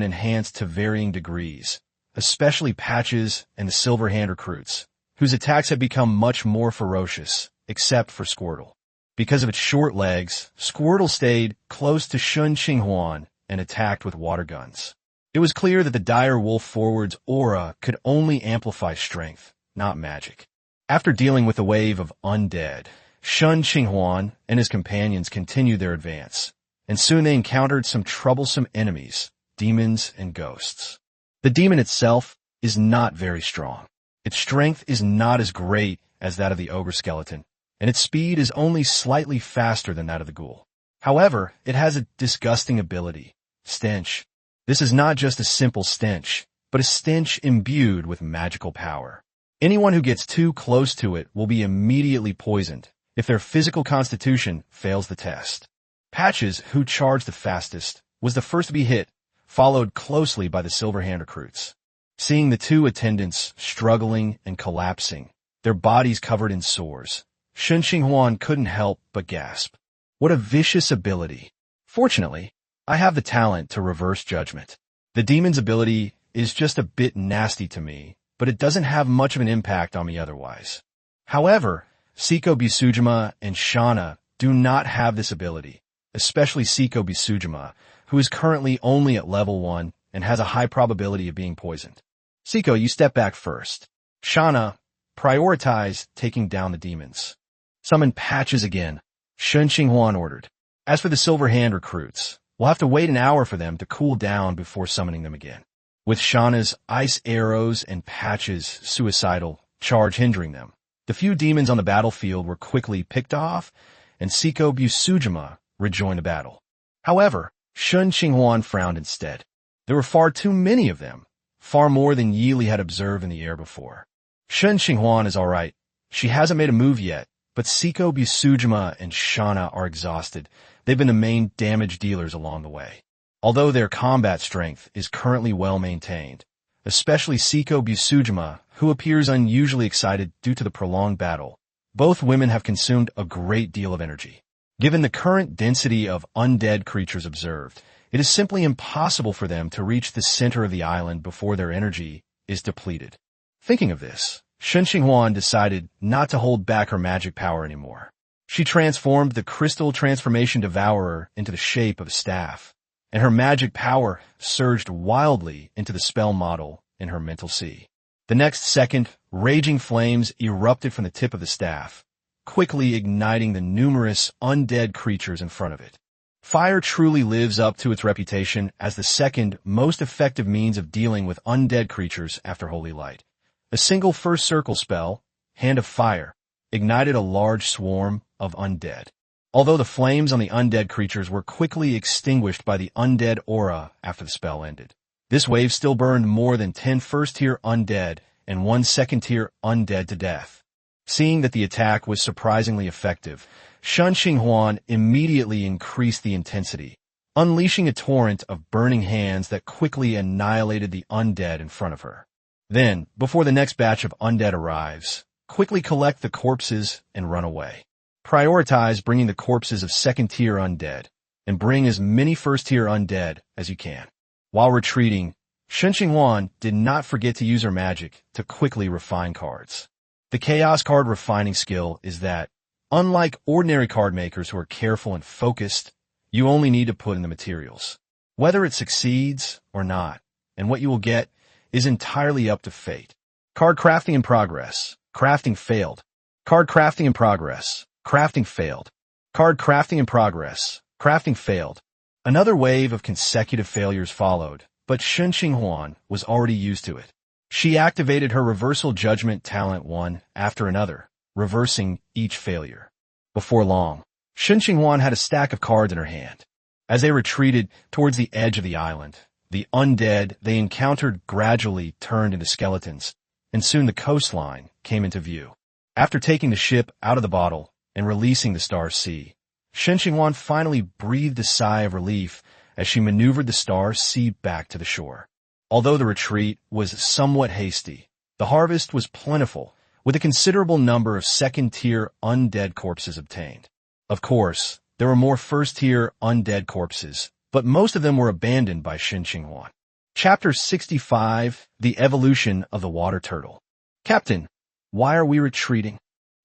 enhanced to varying degrees, especially Patches and the Silverhand recruits, whose attacks had become much more ferocious, except for Squirtle. Because of its short legs, Squirtle stayed close to Shen Qinghuan and attacked with water guns. It was clear that the Dire Wolf Forward's aura could only amplify strength, not magic. After dealing with a wave of undead, Shen Qinghuan and his companions continued their advance, and soon they encountered some troublesome enemies, demons and ghosts. The demon itself is not very strong. Its strength is not as great as that of the ogre skeleton, and its speed is only slightly faster than that of the ghoul. However, it has a disgusting ability, Stench. This is not just a simple stench, but a stench imbued with magical power. Anyone who gets too close to it will be immediately poisoned if their physical constitution fails the test. Patches, who charged the fastest, was the first to be hit, followed closely by the Silverhand recruits. Seeing the two attendants struggling and collapsing, their bodies covered in sores, Shen Qinghuan couldn't help but gasp. What a vicious ability. Fortunately, I have the talent to reverse judgment. The demon's ability is just a bit nasty to me, but it doesn't have much of an impact on me otherwise. However, Seiko Bisujima and Shauna do not have this ability, especially Seiko Bisujima, who is currently only at level 1 and has a high probability of being poisoned. Seiko, you step back first. Shauna, prioritize taking down the demons. Summon Patches again, Shen Qinghuan ordered. As for the Silverhand recruits, we'll have to wait an hour for them to cool down before summoning them again. With Shauna's ice arrows and Patches' suicidal charge hindering them, the few demons on the battlefield were quickly picked off, and Seiko Bisujima rejoined the battle. However, Shen Qinghuan frowned instead. There were far too many of them, far more than Yili had observed in the air before. Shen Qinghuan is alright. She hasn't made a move yet, but Seiko Bisujima and Shauna are exhausted. They've been the main damage dealers along the way. Although their combat strength is currently well maintained, especially Seiko Bisujima, who appears unusually excited due to the prolonged battle, both women have consumed a great deal of energy. Given the current density of undead creatures observed, it is simply impossible for them to reach the center of the island before their energy is depleted. Thinking of this, Shen Qinghuan decided not to hold back her magic power anymore. She transformed the crystal transformation devourer into the shape of a staff, and her magic power surged wildly into the spell model in her mental sea. The next second, raging flames erupted from the tip of the staff, quickly igniting the numerous undead creatures in front of it. Fire truly lives up to its reputation as the second most effective means of dealing with undead creatures after Holy Light. A single first circle spell, Hand of Fire, ignited a large swarm of undead. Although the flames on the undead creatures were quickly extinguished by the undead aura after the spell ended, this wave still burned more than 10 first-tier undead and 1 second-tier undead to death. Seeing that the attack was surprisingly effective, Shen Qinghuan immediately increased the intensity, unleashing a torrent of burning hands that quickly annihilated the undead in front of her. Then, before the next batch of undead arrives, quickly collect the corpses and run away. Prioritize bringing the corpses of second-tier undead, and bring as many first-tier undead as you can. While retreating, Shen Qinghuan did not forget to use her magic to quickly refine cards. The Chaos card refining skill is that, unlike ordinary card makers who are careful and focused, you only need to put in the materials. Whether it succeeds or not, and what you will get, is entirely up to fate. Card crafting in progress. Crafting failed. Card crafting in progress. Crafting failed. Card crafting in progress. Crafting failed. Another wave of consecutive failures followed, but Shen Qinghuan was already used to it. She activated her reversal judgment talent one after another, reversing each failure. Before long, Shen Qinghuan had a stack of cards in her hand. As they retreated towards the edge of the island, the undead they encountered gradually turned into skeletons, and soon the coastline came into view. After taking the ship out of the bottle and releasing the Star Sea, Shen Qinghuan finally breathed a sigh of relief as she maneuvered the Star Sea back to the shore. Although the retreat was somewhat hasty, the harvest was plentiful, with a considerable number of second-tier undead corpses obtained. Of course, there were more first-tier undead corpses, but most of them were abandoned by Shen Qinghuan. Chapter 65, The Evolution of the Water Turtle. Captain, why are we retreating?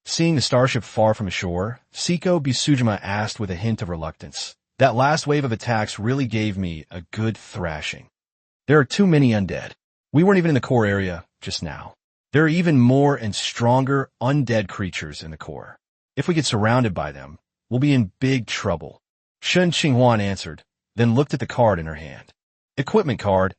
Seeing the starship far from the shore, Seiko Bisujima asked with a hint of reluctance. That last wave of attacks really gave me a good thrashing. There are too many undead. We weren't even in the core area just now. There are even more and stronger undead creatures in the core. If we get surrounded by them, we'll be in big trouble. Shen Qinghuan answered, then looked at the card in her hand. Equipment card,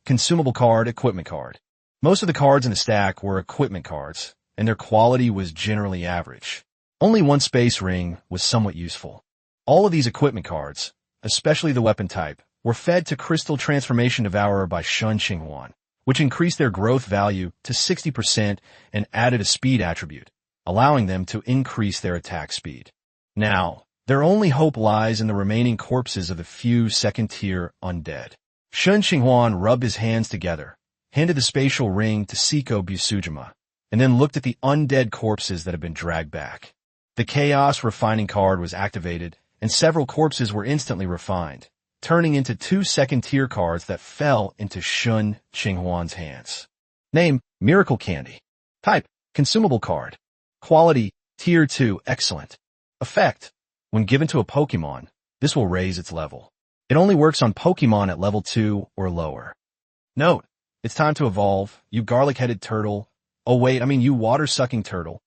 consumable card, equipment card. Most of the cards in the stack were equipment cards, and their quality was generally average. Only one space ring was somewhat useful. All of these equipment cards, especially the weapon type, were fed to Crystal Transformation Devourer by Shen Qinghuan, which increased their growth value to 60% and added a speed attribute, allowing them to increase their attack speed. Now, their only hope lies in the remaining corpses of the few second-tier undead. Shen Qinghuan rubbed his hands together, handed the spatial ring to Seiko Bisujima, and then looked at the undead corpses that had been dragged back. The Chaos Refining card was activated, and several corpses were instantly refined, turning into 2 second-tier cards that fell into Shen Qinghuan's hands. Name, Miracle Candy. Type, Consumable card. Quality, Tier 2, Excellent. Effect, when given to a Pokemon, this will raise its level. It only works on Pokemon at level 2 or lower. Note, it's time to evolve, you garlic-headed turtle. Oh wait, you water-sucking turtle.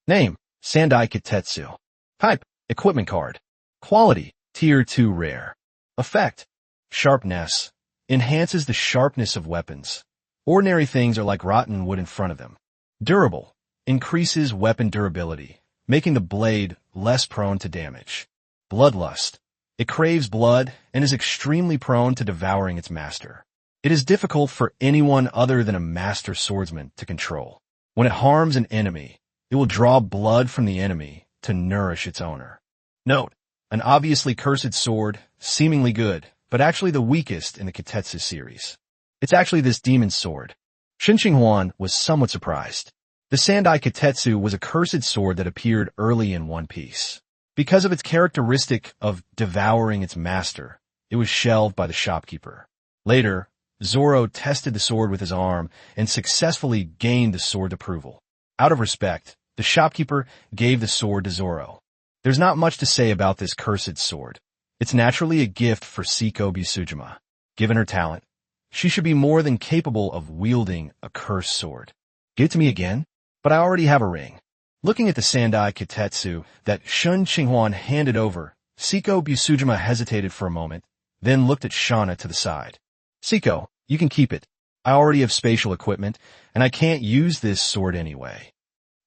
Name, Sandai Kitetsu. Type, Equipment card. Quality, Tier 2 Rare. Effect, Sharpness, enhances the sharpness of weapons. Ordinary things are like rotten wood in front of them. Durable, increases weapon durability, making the blade less prone to damage. Bloodlust, it craves blood and is extremely prone to devouring its master. It is difficult for anyone other than a master swordsman to control. When it harms an enemy, it will draw blood from the enemy to nourish its owner. Note, an obviously cursed sword, seemingly good, but actually the weakest in the Kitetsu series. It's actually this demon's sword. Shen Qinghuan was somewhat surprised. The Sandai Kitetsu was a cursed sword that appeared early in One Piece. Because of its characteristic of devouring its master, it was shelved by the shopkeeper. Later, Zoro tested the sword with his arm and successfully gained the sword's approval. Out of respect, The shopkeeper gave the sword to Zoro. There's not much to say about this cursed sword. It's naturally a gift for Seiko Busujima. Given her talent, she should be more than capable of wielding a cursed sword. Give it to me again? But I already have a ring. Looking at the Sandai Kitetsu that Shen Qinghuan handed over, Seiko Busujima hesitated for a moment, then looked at Shauna to the side. Seiko, you can keep it. I already have spatial equipment, and I can't use this sword anyway.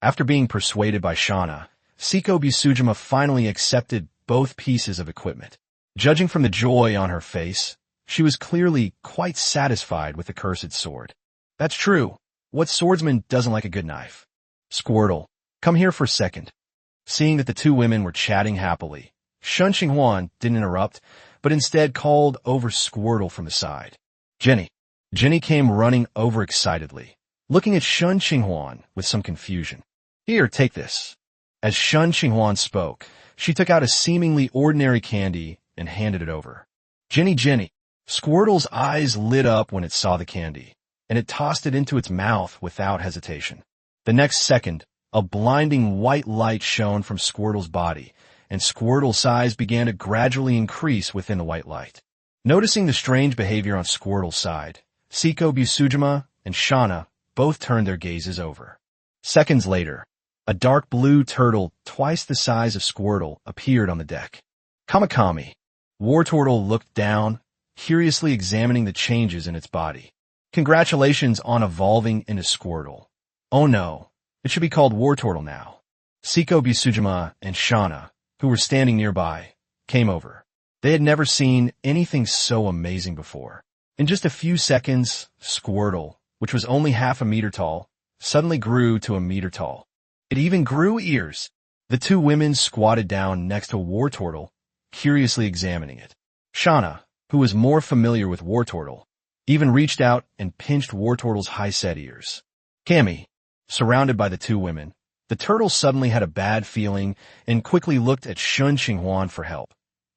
After being persuaded by Shauna, Seiko Busujima finally accepted both pieces of equipment. Judging from the joy on her face, she was clearly quite satisfied with the cursed sword. That's true. What swordsman doesn't like a good knife? Squirtle, come here for a second. Seeing that the two women were chatting happily, Shen Qinghuan didn't interrupt, but instead called over Squirtle from the side. Jenny. Jenny came running over excitedly, looking at Shen Qinghuan with some confusion. Here, take this. As Shen Qinghuan spoke, she took out a seemingly ordinary candy and handed it over. Jenny. Squirtle's eyes lit up when it saw the candy, and it tossed it into its mouth without hesitation. The next second, a blinding white light shone from Squirtle's body, and Squirtle's size began to gradually increase within the white light. Noticing the strange behavior on Squirtle's side, Seiko Busujima and Shauna both turned their gazes over. Seconds later, a dark blue turtle twice the size of Squirtle appeared on the deck. Kamakami. Wartortle looked down, curiously examining the changes in its body. Congratulations on evolving into Squirtle. Oh no, it should be called Wartortle now. Seiko Busujima and Shauna, who were standing nearby, came over. They had never seen anything so amazing before. In just a few seconds, Squirtle, which was only half a meter tall, suddenly grew to a meter tall. It even grew ears. The two women squatted down next to Wartortle, curiously examining it. Shauna, who was more familiar with Wartortle, even reached out and pinched Wartortle's high-set ears. Cammy, surrounded by the two women, the turtle suddenly had a bad feeling and quickly looked at Shen Qinghuan for help,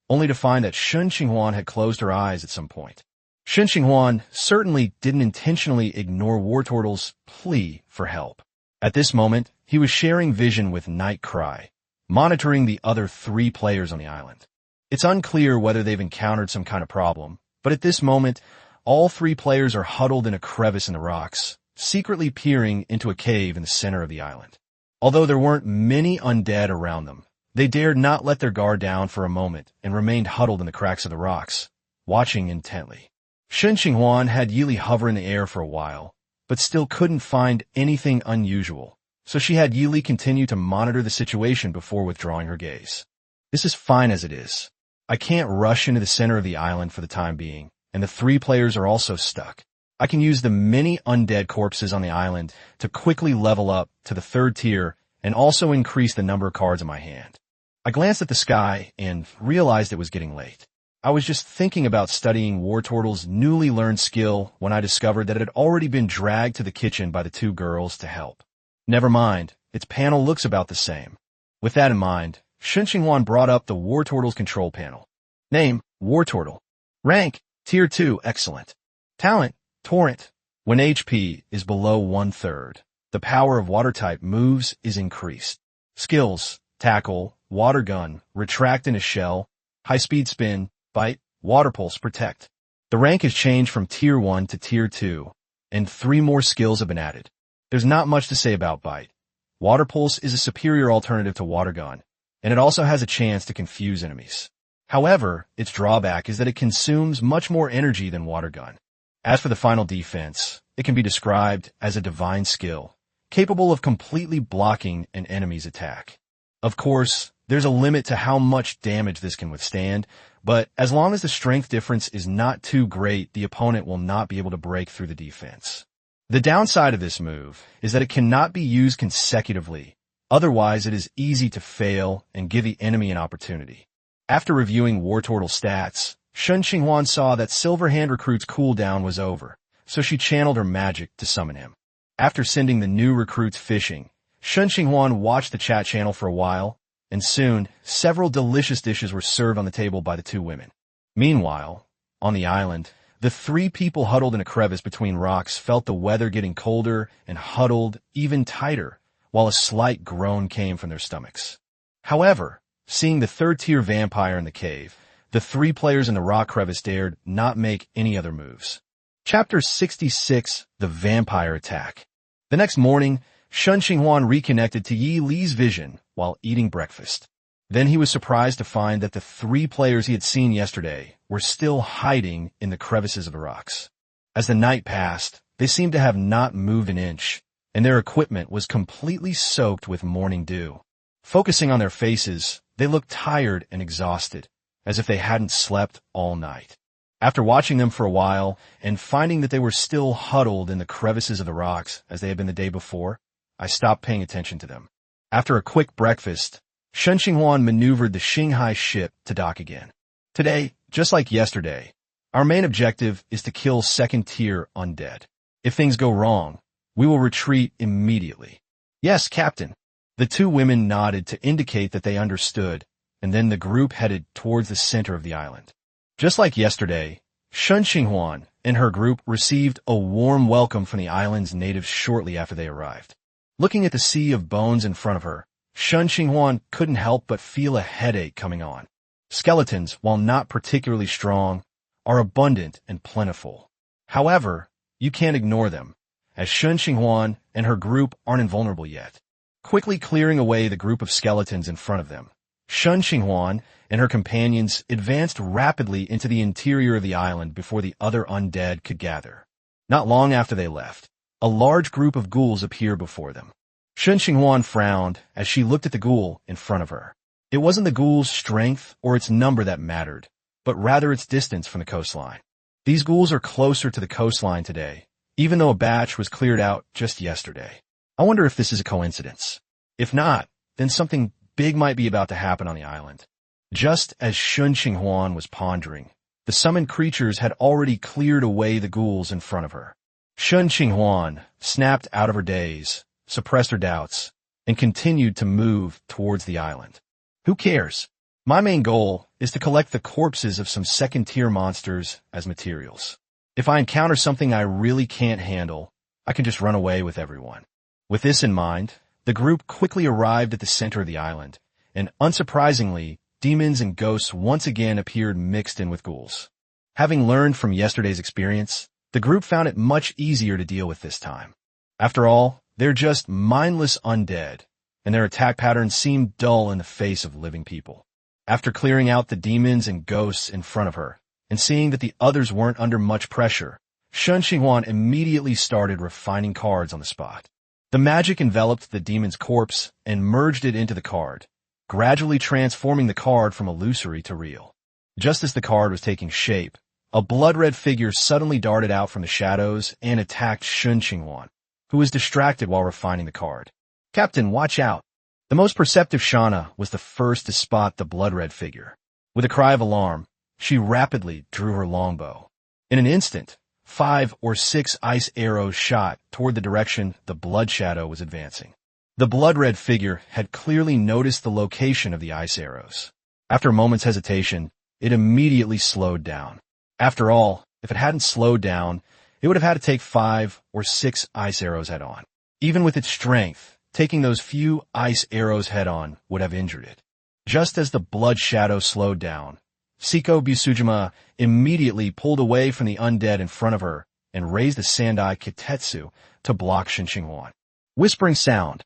only to find that Shen Qinghuan had closed her eyes at some point. Shen Qinghuan certainly didn't intentionally ignore Wartortle's plea for help. At this moment, he was sharing vision with Night Cry, monitoring the other 3 players on the island. It's unclear whether they've encountered some kind of problem, but at this moment, all 3 players are huddled in a crevice in the rocks, secretly peering into a cave in the center of the island. Although there weren't many undead around them, they dared not let their guard down for a moment and remained huddled in the cracks of the rocks, watching intently. Shen Qinghuan had Yili hover in the air for a while, but still couldn't find anything unusual, so she had Yili continue to monitor the situation before withdrawing her gaze. This is fine as it is. I can't rush into the center of the island for the time being, and the 3 players are also stuck. I can use the many undead corpses on the island to quickly level up to the 3rd tier and also increase the number of cards in my hand. I glanced at the sky and realized it was getting late. I was just thinking about studying Wartortle's newly learned skill when I discovered that it had already been dragged to the kitchen by the 2 girls to help. Never mind, its panel looks about the same. With that in mind, Shen Qinghuan brought up the Wartortle's control panel. Name, Wartortle. Rank, Tier 2, excellent. Talent, Torrent. When HP is below 1/3, the power of water-type moves is increased. Skills, Tackle, Water Gun, Retract in a Shell, High-Speed Spin, Bite, Water Pulse, Protect. The rank has changed from Tier 1 to Tier 2, and 3 more skills have been added. There's not much to say about Bite. Water Pulse is a superior alternative to Water Gun, and it also has a chance to confuse enemies. However, its drawback is that it consumes much more energy than Water Gun. As for the final defense, it can be described as a divine skill, capable of completely blocking an enemy's attack. Of course, there's a limit to how much damage this can withstand, but as long as the strength difference is not too great, the opponent will not be able to break through the defense. The downside of this move is that it cannot be used consecutively, otherwise it is easy to fail and give the enemy an opportunity. After reviewing Wartortle's stats, Shen Qinghuan saw that Silverhand Recruit's cooldown was over, so she channeled her magic to summon him. After sending the new recruits fishing, Shen Qinghuan watched the chat channel for a while, and soon, several delicious dishes were served on the table by the 2 women. Meanwhile, on the island, the 3 people huddled in a crevice between rocks felt the weather getting colder and huddled even tighter, while a slight groan came from their stomachs. However, seeing the third-tier vampire in the cave, the three players in the rock crevice dared not make any other moves. Chapter 66, The Vampire Attack. The next morning, Shen Qinghuan reconnected to Yi Li's vision while eating breakfast. Then he was surprised to find that the three players he had seen yesterday were still hiding in the crevices of the rocks. As the night passed, they seemed to have not moved an inch, and their equipment was completely soaked with morning dew. Focusing on their faces, they looked tired and exhausted, as if they hadn't slept all night. After watching them for a while and finding that they were still huddled in the crevices of the rocks as they had been the day before, I stopped paying attention to them. After a quick breakfast, Shen Qinghuan maneuvered the Shanghai ship to dock again. Today, just like yesterday, our main objective is to kill second-tier undead. If things go wrong, we will retreat immediately. Yes, Captain. The two women nodded to indicate that they understood, and then the group headed towards the center of the island. Just like yesterday, Shen Qinghuan and her group received a warm welcome from the island's natives shortly after they arrived. Looking at the sea of bones in front of her, Shen Qinghuan couldn't help but feel a headache coming on. Skeletons, while not particularly strong, are abundant and plentiful. However, you can't ignore them, as Shen Qinghuan and her group aren't invulnerable yet. Quickly clearing away the group of skeletons in front of them, Shen Qinghuan and her companions advanced rapidly into the interior of the island before the other undead could gather. Not long after they left, a large group of ghouls appeared before them. Shen Qinghuan frowned as she looked at the ghoul in front of her. It wasn't the ghoul's strength or its number that mattered, but rather its distance from the coastline. These ghouls are closer to the coastline today, even though a batch was cleared out just yesterday. I wonder if this is a coincidence. If not, then something big might be about to happen on the island. Just as Shen Qinghuan was pondering, the summoned creatures had already cleared away the ghouls in front of her. Shen Qinghuan snapped out of her daze, suppressed her doubts, and continued to move towards the island. Who cares? My main goal is to collect the corpses of some second-tier monsters as materials. If I encounter something I really can't handle, I can just run away with everyone. With this in mind, the group quickly arrived at the center of the island, and unsurprisingly, demons and ghosts once again appeared mixed in with ghouls. Having learned from yesterday's experience, the group found it much easier to deal with this time. After all, they're just mindless undead, and their attack patterns seem dull in the face of living people. After clearing out the demons and ghosts in front of her, and seeing that the others weren't under much pressure, Shen Qinghuan immediately started refining cards on the spot. The magic enveloped the demon's corpse and merged it into the card, gradually transforming the card from illusory to real. Just as the card was taking shape, a blood-red figure suddenly darted out from the shadows and attacked Shen Qinghuan, who was distracted while refining the card. Captain, watch out! The most perceptive Shauna was the first to spot the blood-red figure. With a cry of alarm, she rapidly drew her longbow. In an instant, 5 or 6 ice arrows shot toward the direction the blood shadow was advancing. The blood-red figure had clearly noticed the location of the ice arrows. After a moment's hesitation, it immediately slowed down. After all, if it hadn't slowed down, it would have had to take 5 or 6 ice arrows head-on. Even with its strength, taking those few ice arrows head-on would have injured it. Just as the blood shadow slowed down, Siko Busujima immediately pulled away from the undead in front of her and raised the Sandai Kitetsu to block Shen Qinghuan. Whispering sound,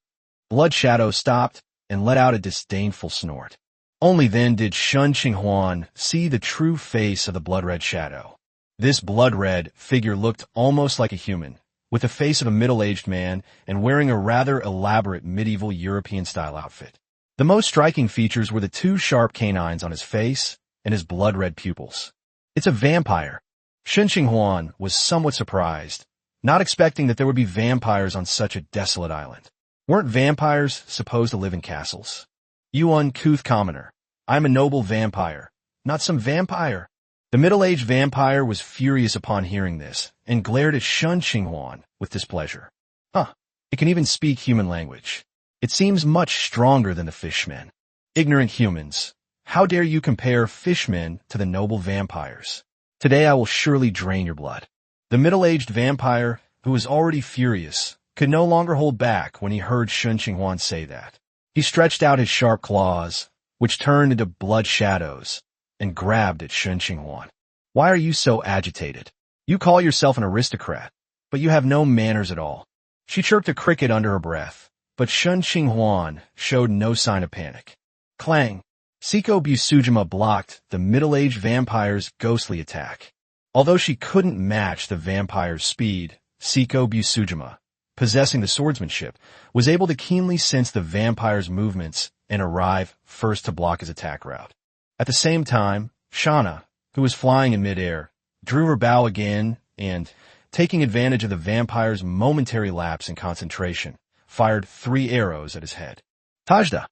blood shadow stopped and let out a disdainful snort. Only then did Shen Qinghuan see the true face of the blood-red shadow. This blood-red figure looked almost like a human, with the face of a middle-aged man and wearing a rather elaborate medieval European-style outfit. The most striking features were the 2 sharp canines on his face and his blood-red pupils. It's a vampire. Shen Qinghuan was somewhat surprised, not expecting that there would be vampires on such a desolate island. Weren't vampires supposed to live in castles? You uncouth commoner. I'm a noble vampire, not some vampire. The middle-aged vampire was furious upon hearing this and glared at Shen Qinghuan with displeasure. It can even speak human language. It seems much stronger than the fishmen. Ignorant humans. How dare you compare fishmen to the noble vampires? Today I will surely drain your blood. The middle-aged vampire, who was already furious, could no longer hold back when he heard Shen Qinghuan say that. He stretched out his sharp claws, which turned into blood shadows, and grabbed at Shen Qinghuan. Why are you so agitated? You call yourself an aristocrat, but you have no manners at all. She chirped a cricket under her breath, but Shen Qinghuan showed no sign of panic. Clang! Seiko Busujima blocked the middle-aged vampire's ghostly attack. Although she couldn't match the vampire's speed, Seiko Busujima, possessing the swordsmanship, was able to keenly sense the vampire's movements and arrive first to block his attack route. At the same time, Shauna, who was flying in midair, drew her bow again and, taking advantage of the vampire's momentary lapse in concentration, fired 3 arrows at his head. Tajda!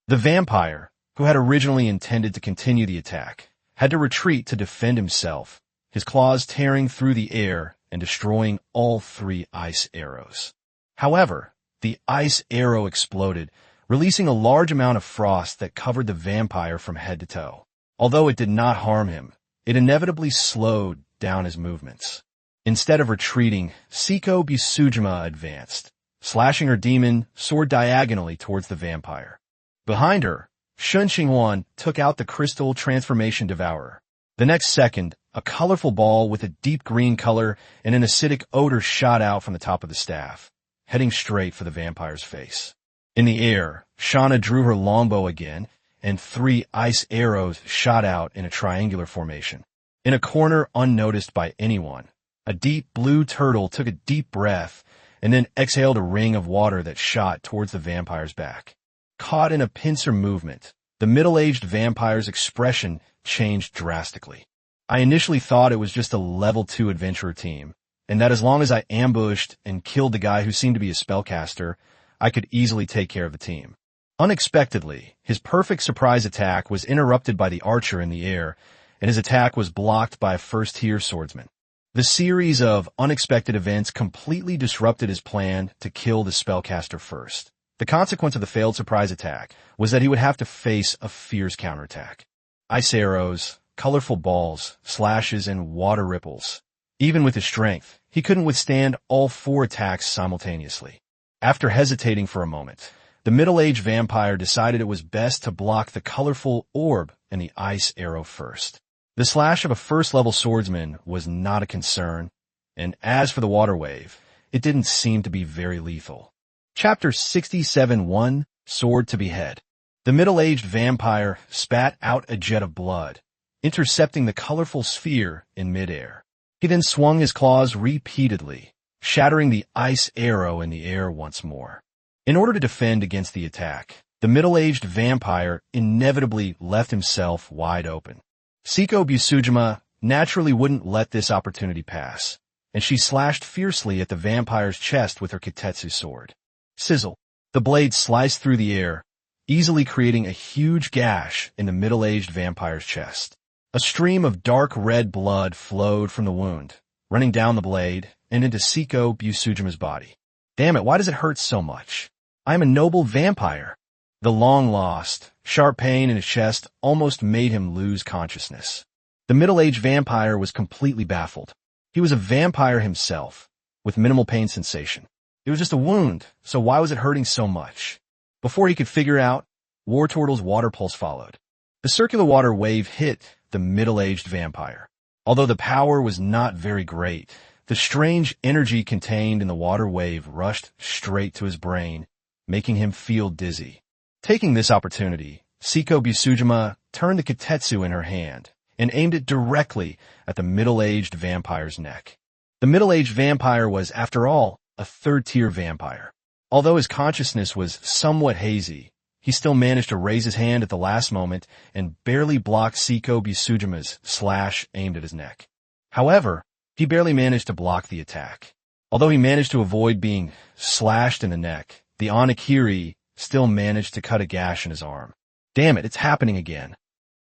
The vampire, who had originally intended to continue the attack, had to retreat to defend himself, his claws tearing through the air and destroying all 3 ice arrows. However, the ice arrow exploded, releasing a large amount of frost that covered the vampire from head to toe. Although it did not harm him, it inevitably slowed down his movements. Instead of retreating, Seiko Busujima advanced, slashing her demon sword diagonally towards the vampire. Behind her, Shen Qinghuan took out the crystal transformation devourer. The next second, a colorful ball with a deep green color and an acidic odor shot out from the top of the staff, heading straight for the vampire's face. In the air, Shauna drew her longbow again, and 3 ice arrows shot out in a triangular formation. In a corner unnoticed by anyone, a deep blue turtle took a deep breath and then exhaled a ring of water that shot towards the vampire's back. Caught in a pincer movement, the middle-aged vampire's expression changed drastically. I initially thought it was just a level 2 adventurer team, and that as long as I ambushed and killed the guy who seemed to be a spellcaster, I could easily take care of the team. Unexpectedly, his perfect surprise attack was interrupted by the archer in the air, and his attack was blocked by a first-tier swordsman. The series of unexpected events completely disrupted his plan to kill the spellcaster first. The consequence of the failed surprise attack was that he would have to face a fierce counterattack. Ice arrows, colorful balls, slashes, and water ripples. Even with his strength, he couldn't withstand all 4 attacks simultaneously. After hesitating for a moment, the middle-aged vampire decided it was best to block the colorful orb and the ice arrow first. The slash of a first-level swordsman was not a concern, and as for the water wave, it didn't seem to be very lethal. Chapter 67-1, Sword to Behead. The middle-aged vampire spat out a jet of blood, intercepting the colorful sphere in midair. He then swung his claws repeatedly, shattering the ice arrow in the air once more. In order to defend against the attack, the middle-aged vampire inevitably left himself wide open. Seiko Busujima naturally wouldn't let this opportunity pass, and she slashed fiercely at the vampire's chest with her Kitetsu sword. Sizzle! The blade sliced through the air, easily creating a huge gash in the middle-aged vampire's chest. A stream of dark red blood flowed from the wound, running down the blade and into Seiko Busujima's body. Damn it, why does it hurt so much? I am a noble vampire. The long-lost, sharp pain in his chest almost made him lose consciousness. The middle-aged vampire was completely baffled. He was a vampire himself, with minimal pain sensation. It was just a wound, so why was it hurting so much? Before he could figure out, War Turtle's water pulse followed. The circular water wave hit the middle-aged vampire. Although the power was not very great, the strange energy contained in the water wave rushed straight to his brain, making him feel dizzy. Taking this opportunity, Seiko Busujima turned the Kitetsu in her hand and aimed it directly at the middle-aged vampire's neck. The middle-aged vampire was, after all, a 3rd-tier vampire. Although his consciousness was somewhat hazy, he still managed to raise his hand at the last moment and barely block Seiko Busujima's slash aimed at his neck. However, he barely managed to block the attack. Although he managed to avoid being slashed in the neck, the Onigiri still managed to cut a gash in his arm. Damn it, it's happening again.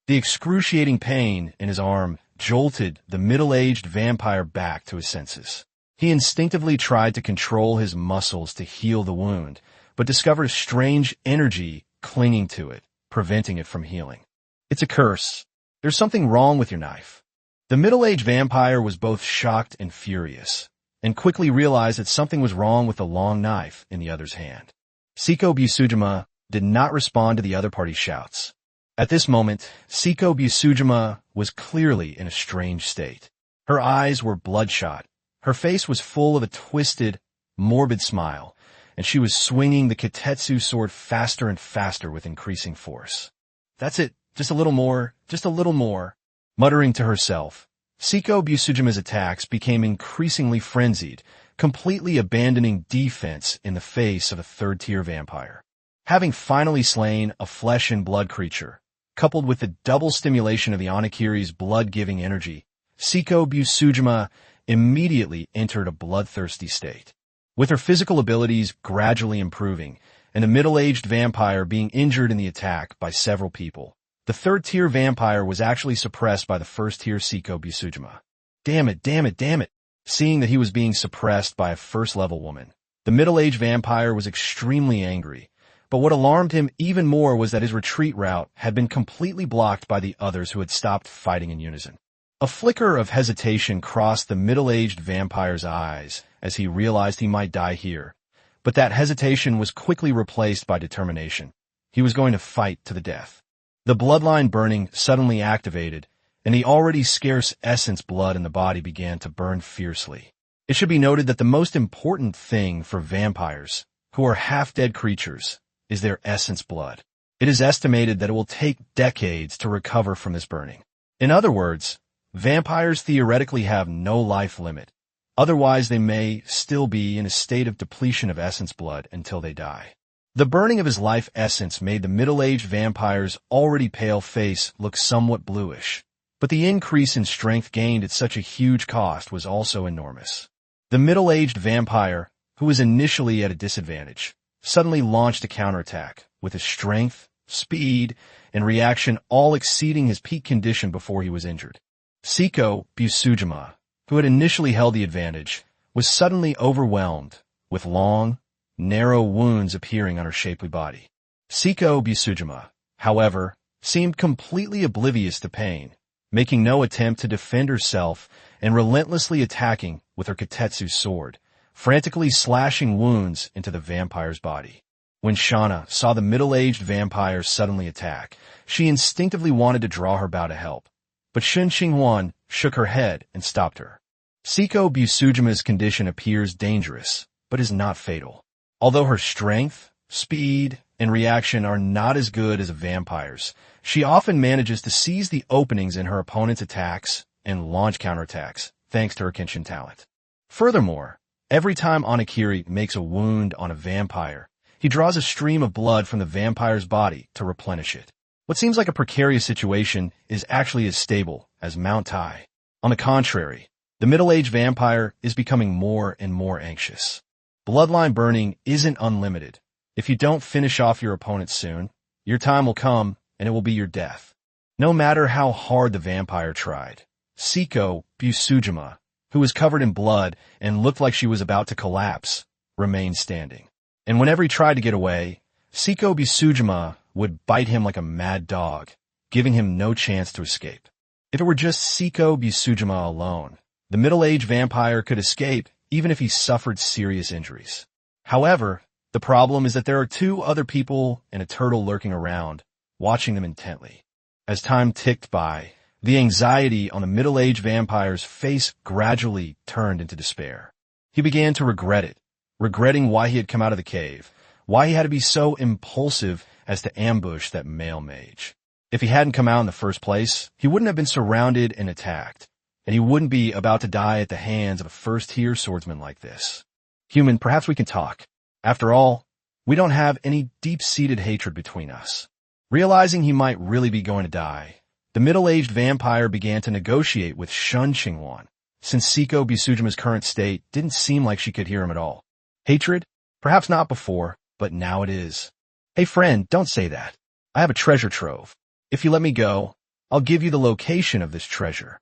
The excruciating pain in his arm jolted the middle-aged vampire back to his senses. He instinctively tried to control his muscles to heal the wound, but discovered a strange energy clinging to it, preventing it from healing. It's a curse. There's something wrong with your knife. The middle-aged vampire was both shocked and furious. and quickly realized that something was wrong with the long knife in the other's hand. Seiko Busujima did not respond to the other party's shouts. At this moment, Seiko Busujima was clearly in a strange state. Her eyes were bloodshot, her face was full of a twisted, morbid smile, and she was swinging the Kitetsu sword faster and faster with increasing force. "That's it, just a little more, just a little more." Muttering to herself, Seiko Busujima's attacks became increasingly frenzied, completely abandoning defense in the face of a third-tier vampire. Having finally slain a flesh and blood creature, coupled with the double stimulation of the Onigiri's blood-giving energy, Seiko Busujima immediately entered a bloodthirsty state. With her physical abilities gradually improving, and the middle-aged vampire being injured in the attack by several people, the third-tier vampire was actually suppressed by the first-tier Seiko Busujima. Damn it, damn it, damn it! Seeing that he was being suppressed by a first-level woman, the middle-aged vampire was extremely angry, but what alarmed him even more was that his retreat route had been completely blocked by the others who had stopped fighting in unison. A flicker of hesitation crossed the middle-aged vampire's eyes as he realized he might die here, but that hesitation was quickly replaced by determination. He was going to fight to the death. The bloodline burning suddenly activated, and the already scarce essence blood in the body began to burn fiercely. It should be noted that the most important thing for vampires, who are half-dead creatures, is their essence blood. It is estimated that it will take decades to recover from this burning. In other words, vampires theoretically have no life limit. Otherwise, they may still be in a state of depletion of essence blood until they die. The burning of his life essence made the middle-aged vampire's already pale face look somewhat bluish, but the increase in strength gained at such a huge cost was also enormous. The middle-aged vampire, who was initially at a disadvantage, suddenly launched a counterattack, with his strength, speed, and reaction all exceeding his peak condition before he was injured. Seiko Busujima, who had initially held the advantage, was suddenly overwhelmed, with long, narrow wounds appearing on her shapely body. Seiko Busujima, however, seemed completely oblivious to pain, making no attempt to defend herself and relentlessly attacking with her Kitetsu sword, frantically slashing wounds into the vampire's body. When Shana saw the middle-aged vampire suddenly attack, she instinctively wanted to draw her bow to help, but Shen Qinghuan shook her head and stopped her. Seiko Busujima's condition appears dangerous, but is not fatal. Although her strength, speed, and reaction are not as good as a vampire's, she often manages to seize the openings in her opponent's attacks and launch counterattacks, thanks to her Kenshin talent. Furthermore, every time Onigiri makes a wound on a vampire, he draws a stream of blood from the vampire's body to replenish it. What seems like a precarious situation is actually as stable as Mount Tai. On the contrary, the middle-aged vampire is becoming more and more anxious. Bloodline burning isn't unlimited. If you don't finish off your opponent soon, your time will come and it will be your death. No matter how hard the vampire tried, Seiko Busujima, who was covered in blood and looked like she was about to collapse, remained standing. And whenever he tried to get away, Seiko Busujima would bite him like a mad dog, giving him no chance to escape. If it were just Seiko Busujima alone, the middle-aged vampire could escape even if he suffered serious injuries. However, the problem is that there are two other people and a turtle lurking around, watching them intently. As time ticked by, the anxiety on the middle-aged vampire's face gradually turned into despair. He began to regret it, regretting why he had come out of the cave, why he had to be so impulsive as to ambush that male mage. If he hadn't come out in the first place, he wouldn't have been surrounded and attacked, and he wouldn't be about to die at the hands of a first-tier swordsman like this. Human, perhaps we can talk. After all, we don't have any deep-seated hatred between us. Realizing he might really be going to die, the middle-aged vampire began to negotiate with Shen Qinghuan, since Seiko Busujima's current state didn't seem like she could hear him at all. Hatred? Perhaps not before, but now it is. Hey friend, don't say that. I have a treasure trove. If you let me go, I'll give you the location of this treasure.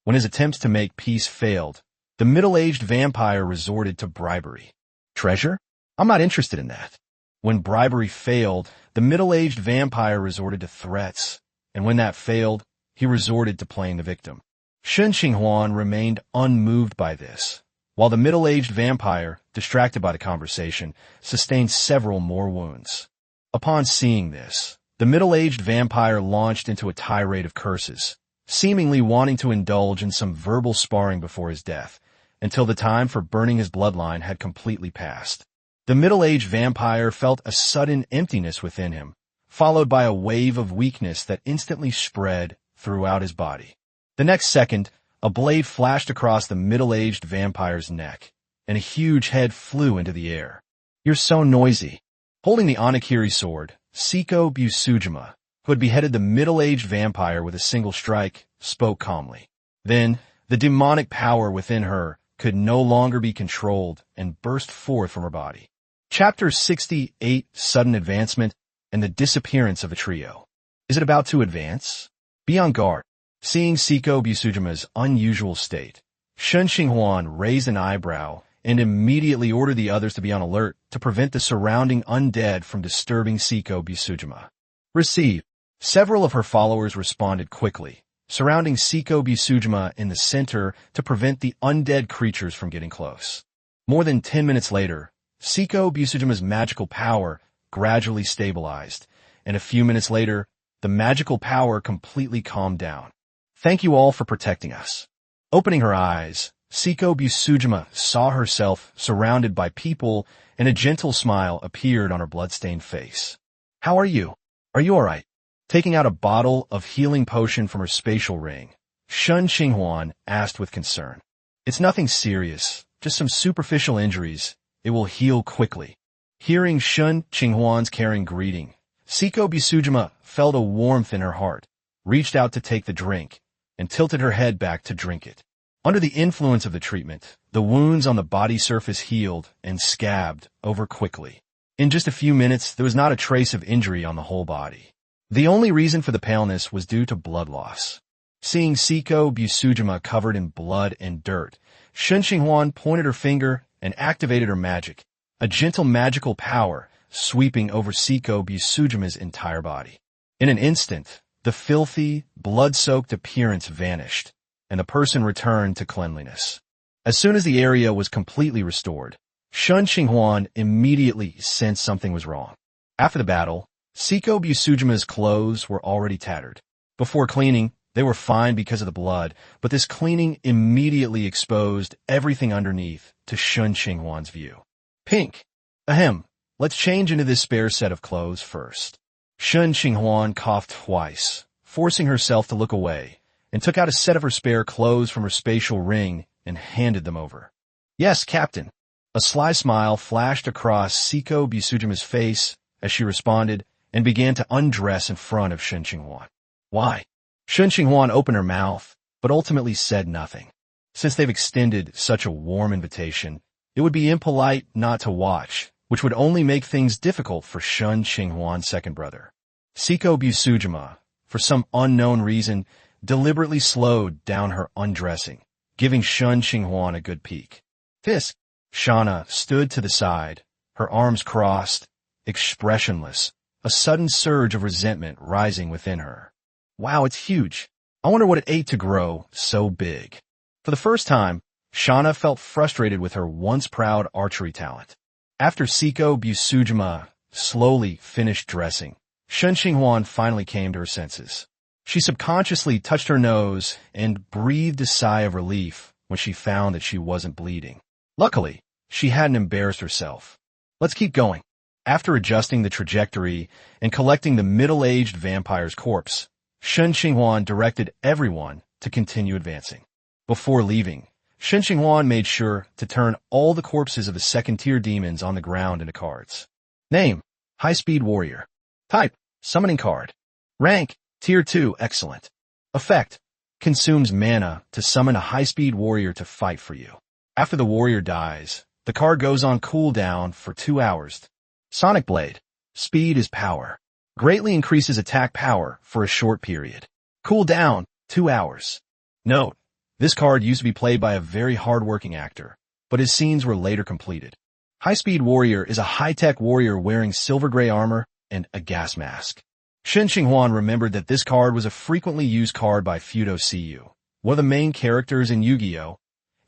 When his attempts to make peace failed, the middle-aged vampire resorted to bribery. Treasure? I'm not interested in that. When bribery failed, the middle-aged vampire resorted to threats, and when that failed, he resorted to playing the victim. Shen Qinghuan remained unmoved by this, while the middle-aged vampire, distracted by the conversation, sustained several more wounds. Upon seeing this, the middle-aged vampire launched into a tirade of curses, seemingly wanting to indulge in some verbal sparring before his death, until the time for burning his bloodline had completely passed. The middle-aged vampire felt a sudden emptiness within him, followed by a wave of weakness that instantly spread throughout his body. The next second, a blade flashed across the middle-aged vampire's neck, and a huge head flew into the air. "You're so noisy." Holding the Onakiri sword, Seiko Busujima, who had beheaded the middle-aged vampire with a single strike, spoke calmly. Then, the demonic power within her could no longer be controlled and burst forth from her body. Chapter 68, Sudden Advancement and the Disappearance of a Trio. Is it about to advance? Be on guard. Seeing Seiko Busujima's unusual state, Shen Qinghuan raised an eyebrow and immediately ordered the others to be on alert to prevent the surrounding undead from disturbing Seiko Busujima. Receive. Several of her followers responded quickly, surrounding Seiko Busujima in the center to prevent the undead creatures from getting close. More than 10 minutes later, Seiko Busujima's magical power gradually stabilized, and a few minutes later, the magical power completely calmed down. Thank you all for protecting us. Opening her eyes, Seiko Busujima saw herself surrounded by people, and a gentle smile appeared on her blood-stained face. How are you? Are you all right? Taking out a bottle of healing potion from her spatial ring, Shen Qinghuan asked with concern. It's nothing serious, just some superficial injuries. It will heal quickly. Hearing Shen Qinghuan's caring greeting, Seiko Busujima felt a warmth in her heart, reached out to take the drink, and tilted her head back to drink it. Under the influence of the treatment, the wounds on the body surface healed and scabbed over quickly. In just a few minutes, there was not a trace of injury on the whole body. The only reason for the paleness was due to blood loss. Seeing Seiko Busujima covered in blood and dirt, Shen Qinghuan pointed her finger and activated her magic, a gentle magical power sweeping over Seiko Busujima's entire body. In an instant, the filthy, blood-soaked appearance vanished, and the person returned to cleanliness. As soon as the area was completely restored, Shen Qinghuan immediately sensed something was wrong. After the battle, Seiko Busujima's clothes were already tattered. Before cleaning, they were fine because of the blood, but this cleaning immediately exposed everything underneath to Shen Qinghuan's view. Pink. Ahem. Let's change into this spare set of clothes first. Shen Qinghuan coughed twice, forcing herself to look away, and took out a set of her spare clothes from her spatial ring and handed them over. Yes, Captain. A sly smile flashed across Seiko Busujima's face as she responded and began to undress in front of Shen Qinghuan. Why? Shen Qinghuan opened her mouth, but ultimately said nothing. Since they've extended such a warm invitation, it would be impolite not to watch, which would only make things difficult for Shen Qinghuan's second brother. Seiko Busujima, for some unknown reason, deliberately slowed down her undressing, giving Shen Qinghuan a good peek. Fisk. Shauna stood to the side, her arms crossed, expressionless, a sudden surge of resentment rising within her. Wow, it's huge. I wonder what it ate to grow so big. For the first time, Shauna felt frustrated with her once proud archery talent. After Seiko Busujima slowly finished dressing, Shen Qinghuan finally came to her senses. She subconsciously touched her nose and breathed a sigh of relief when she found that she wasn't bleeding. Luckily, she hadn't embarrassed herself. Let's keep going. After adjusting the trajectory and collecting the middle-aged vampire's corpse, Shen Qinghuan directed everyone to continue advancing. Before leaving, Shen Qinghuan made sure to turn all the corpses of the second-tier demons on the ground into cards. Name: High-Speed Warrior. Type: Summoning Card. Rank: Tier 2, Excellent. Effect: Consumes mana to summon a high-speed warrior to fight for you. After the warrior dies, the card goes on cooldown for 2 hours. Sonic Blade. Speed is power. Greatly increases attack power for a short period. Cooldown, 2 hours. Note: this card used to be played by a very hard-working actor, but his scenes were later completed. High-Speed Warrior is a high-tech warrior wearing silver-gray armor and a gas mask. Shen Qinghuan remembered that this card was a frequently used card by Fudo Siyu, one of the main characters in Yu-Gi-Oh!,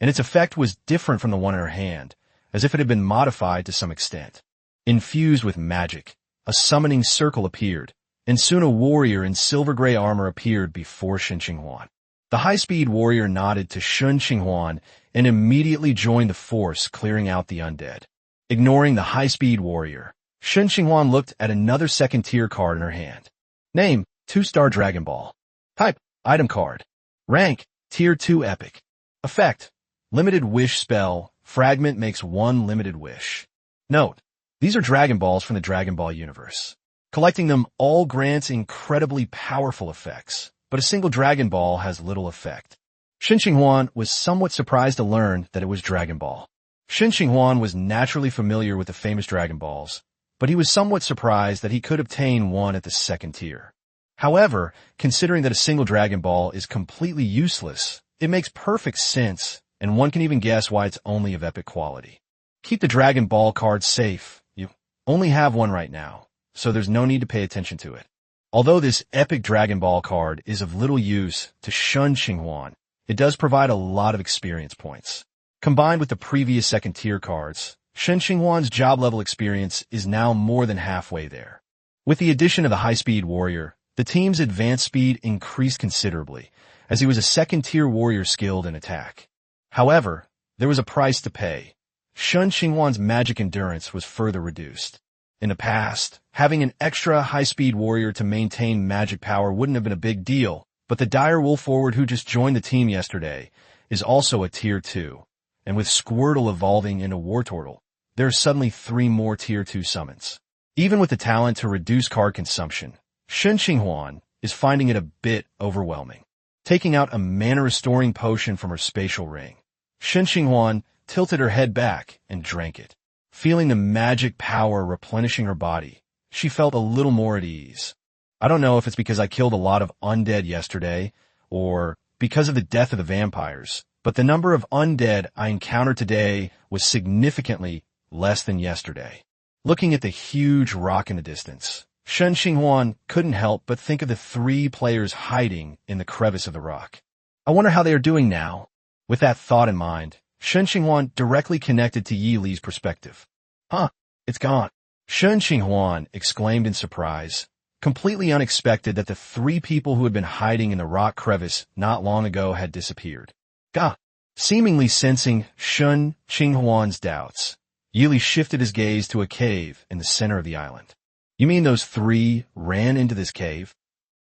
and its effect was different from the one in her hand, as if it had been modified to some extent. Infused with magic, a summoning circle appeared, and soon a warrior in silver-gray armor appeared before Shen Qinghuan. The high-speed warrior nodded to Shen Qinghuan and immediately joined the force, clearing out the undead. Ignoring the high-speed warrior, Shen Qinghuan looked at another second-tier card in her hand. Name, 2-star Dragon Ball. Type, item card. Rank, Tier 2 Epic. Effect, limited wish spell, fragment makes 1 limited wish. Note, these are Dragon Balls from the Dragon Ball universe. Collecting them all grants incredibly powerful effects, but a single Dragon Ball has little effect. Shen Qinghuan was somewhat surprised to learn that it was Dragon Ball. Shen Qinghuan was naturally familiar with the famous Dragon Balls, but he was somewhat surprised that he could obtain one at the second tier. However, considering that a single Dragon Ball is completely useless, it makes perfect sense, and one can even guess why it's only of epic quality. Keep the Dragon Ball card safe. You only have one right now, so there's no need to pay attention to it. Although this epic Dragon Ball card is of little use to Shen Qinghuan, it does provide a lot of experience points. Combined with the previous second-tier cards, Shen Qinghuan's job level experience is now more than halfway there. With the addition of the high-speed warrior, the team's advance speed increased considerably, as he was a second-tier warrior skilled in attack. However, there was a price to pay. Shen Qinghuan's magic endurance was further reduced. In the past, having an extra high-speed warrior to maintain magic power wouldn't have been a big deal, but the dire wolf forward who just joined the team yesterday is also a Tier 2, and with Squirtle evolving into Wartortle, there are suddenly 3 more Tier 2 summons. Even with the talent to reduce card consumption, Shen Qinghuan is finding it a bit overwhelming. Taking out a mana-restoring potion from her spatial ring, Shen Qinghuan tilted her head back and drank it. Feeling the magic power replenishing her body, she felt a little more at ease. I don't know if it's because I killed a lot of undead yesterday, or because of the death of the vampires, but the number of undead I encountered today was significantly less than yesterday. Looking at the huge rock in the distance, Shen Qinghuan couldn't help but think of the 3 players hiding in the crevice of the rock. I wonder how they are doing now. With that thought in mind, Shen Qinghuan directly connected to Yi Li's perspective. Huh, it's gone. Shen Qinghuan exclaimed in surprise, completely unexpected that the 3 people who had been hiding in the rock crevice not long ago had disappeared. Gah! Seemingly sensing Shen Qinghuan's doubts, Yi Li shifted his gaze to a cave in the center of the island. You mean those 3 ran into this cave?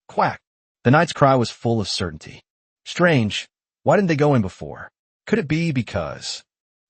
Quack! The knight's cry was full of certainty. Strange. Why didn't they go in before? Could it be because...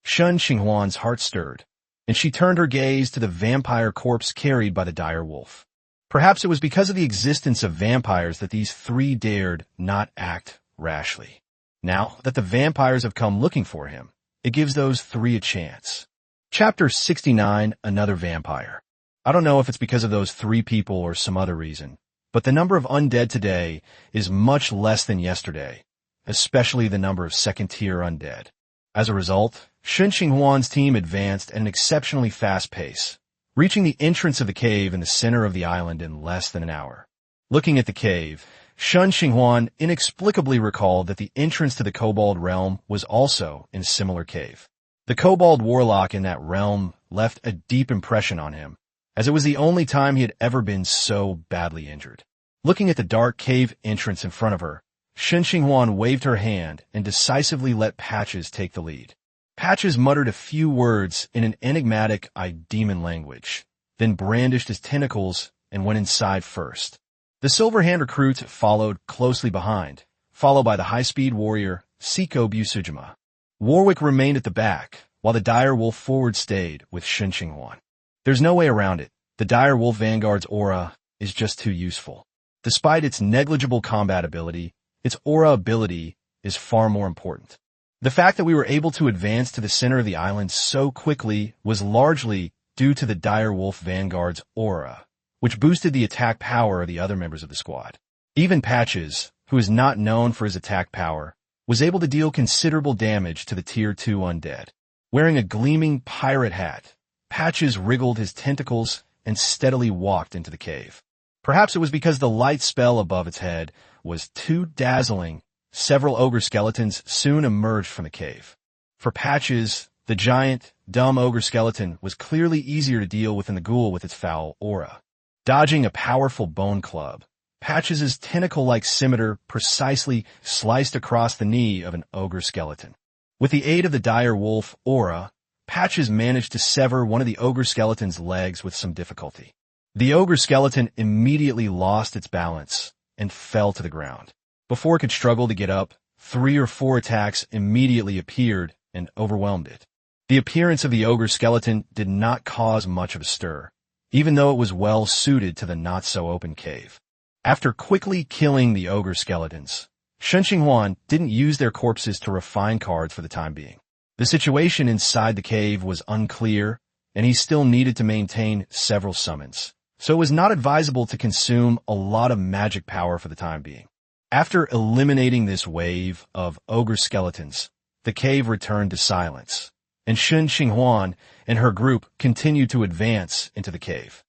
Shen Qinghuan's heart stirred, and she turned her gaze to the vampire corpse carried by the dire wolf. Perhaps it was because of the existence of vampires that these 3 dared not act rashly. Now that the vampires have come looking for him, it gives those 3 a chance. Chapter 69, Another Vampire. I don't know if it's because of those 3 people or some other reason, but the number of undead today is much less than yesterday, especially the number of second-tier undead. As a result, Shen Qinghuan's team advanced at an exceptionally fast pace, reaching the entrance of the cave in the center of the island in less than an hour. Looking at the cave, Shen Qinghuan inexplicably recalled that the entrance to the Kobold realm was also in a similar cave. The Kobold warlock in that realm left a deep impression on him, as it was the only time he had ever been so badly injured. Looking at the dark cave entrance in front of her, Shen Qinghuan waved her hand and decisively let Patches take the lead. Patches muttered a few words in an enigmatic demon language, then brandished his tentacles and went inside first. The Silver-Hand recruits followed closely behind, followed by the high-speed warrior, Siko Busujima. Warwick remained at the back, while the dire wolf forward stayed with Shen Qinghuan. There's no way around it. The dire wolf vanguard's aura is just too useful. Despite its negligible combat ability, its aura ability is far more important. The fact that we were able to advance to the center of the island so quickly was largely due to the dire wolf vanguard's aura, which boosted the attack power of the other members of the squad. Even Patches, who is not known for his attack power, was able to deal considerable damage to the Tier 2 undead. Wearing a gleaming pirate hat, Patches wriggled his tentacles and steadily walked into the cave. Perhaps it was because the light spell above its head was too dazzling. Several ogre skeletons soon emerged from the cave. For Patches, the giant, dumb ogre skeleton was clearly easier to deal with than the ghoul with its foul aura. Dodging a powerful bone club, Patches' tentacle-like scimitar precisely sliced across the knee of an ogre skeleton. With the aid of the dire wolf aura, Patches managed to sever one of the ogre skeleton's legs with some difficulty. The ogre skeleton immediately lost its balance and fell to the ground. Before it could struggle to get up, 3 or 4 attacks immediately appeared and overwhelmed it. The appearance of the ogre skeleton did not cause much of a stir, even though it was well suited to the not-so-open cave. After quickly killing the ogre skeletons, Shen Qinghuan didn't use their corpses to refine cards for the time being. The situation inside the cave was unclear, and he still needed to maintain several summons, so it was not advisable to consume a lot of magic power for the time being. After eliminating this wave of ogre skeletons, the cave returned to silence, and Shen Qinghuan and her group continued to advance into the cave.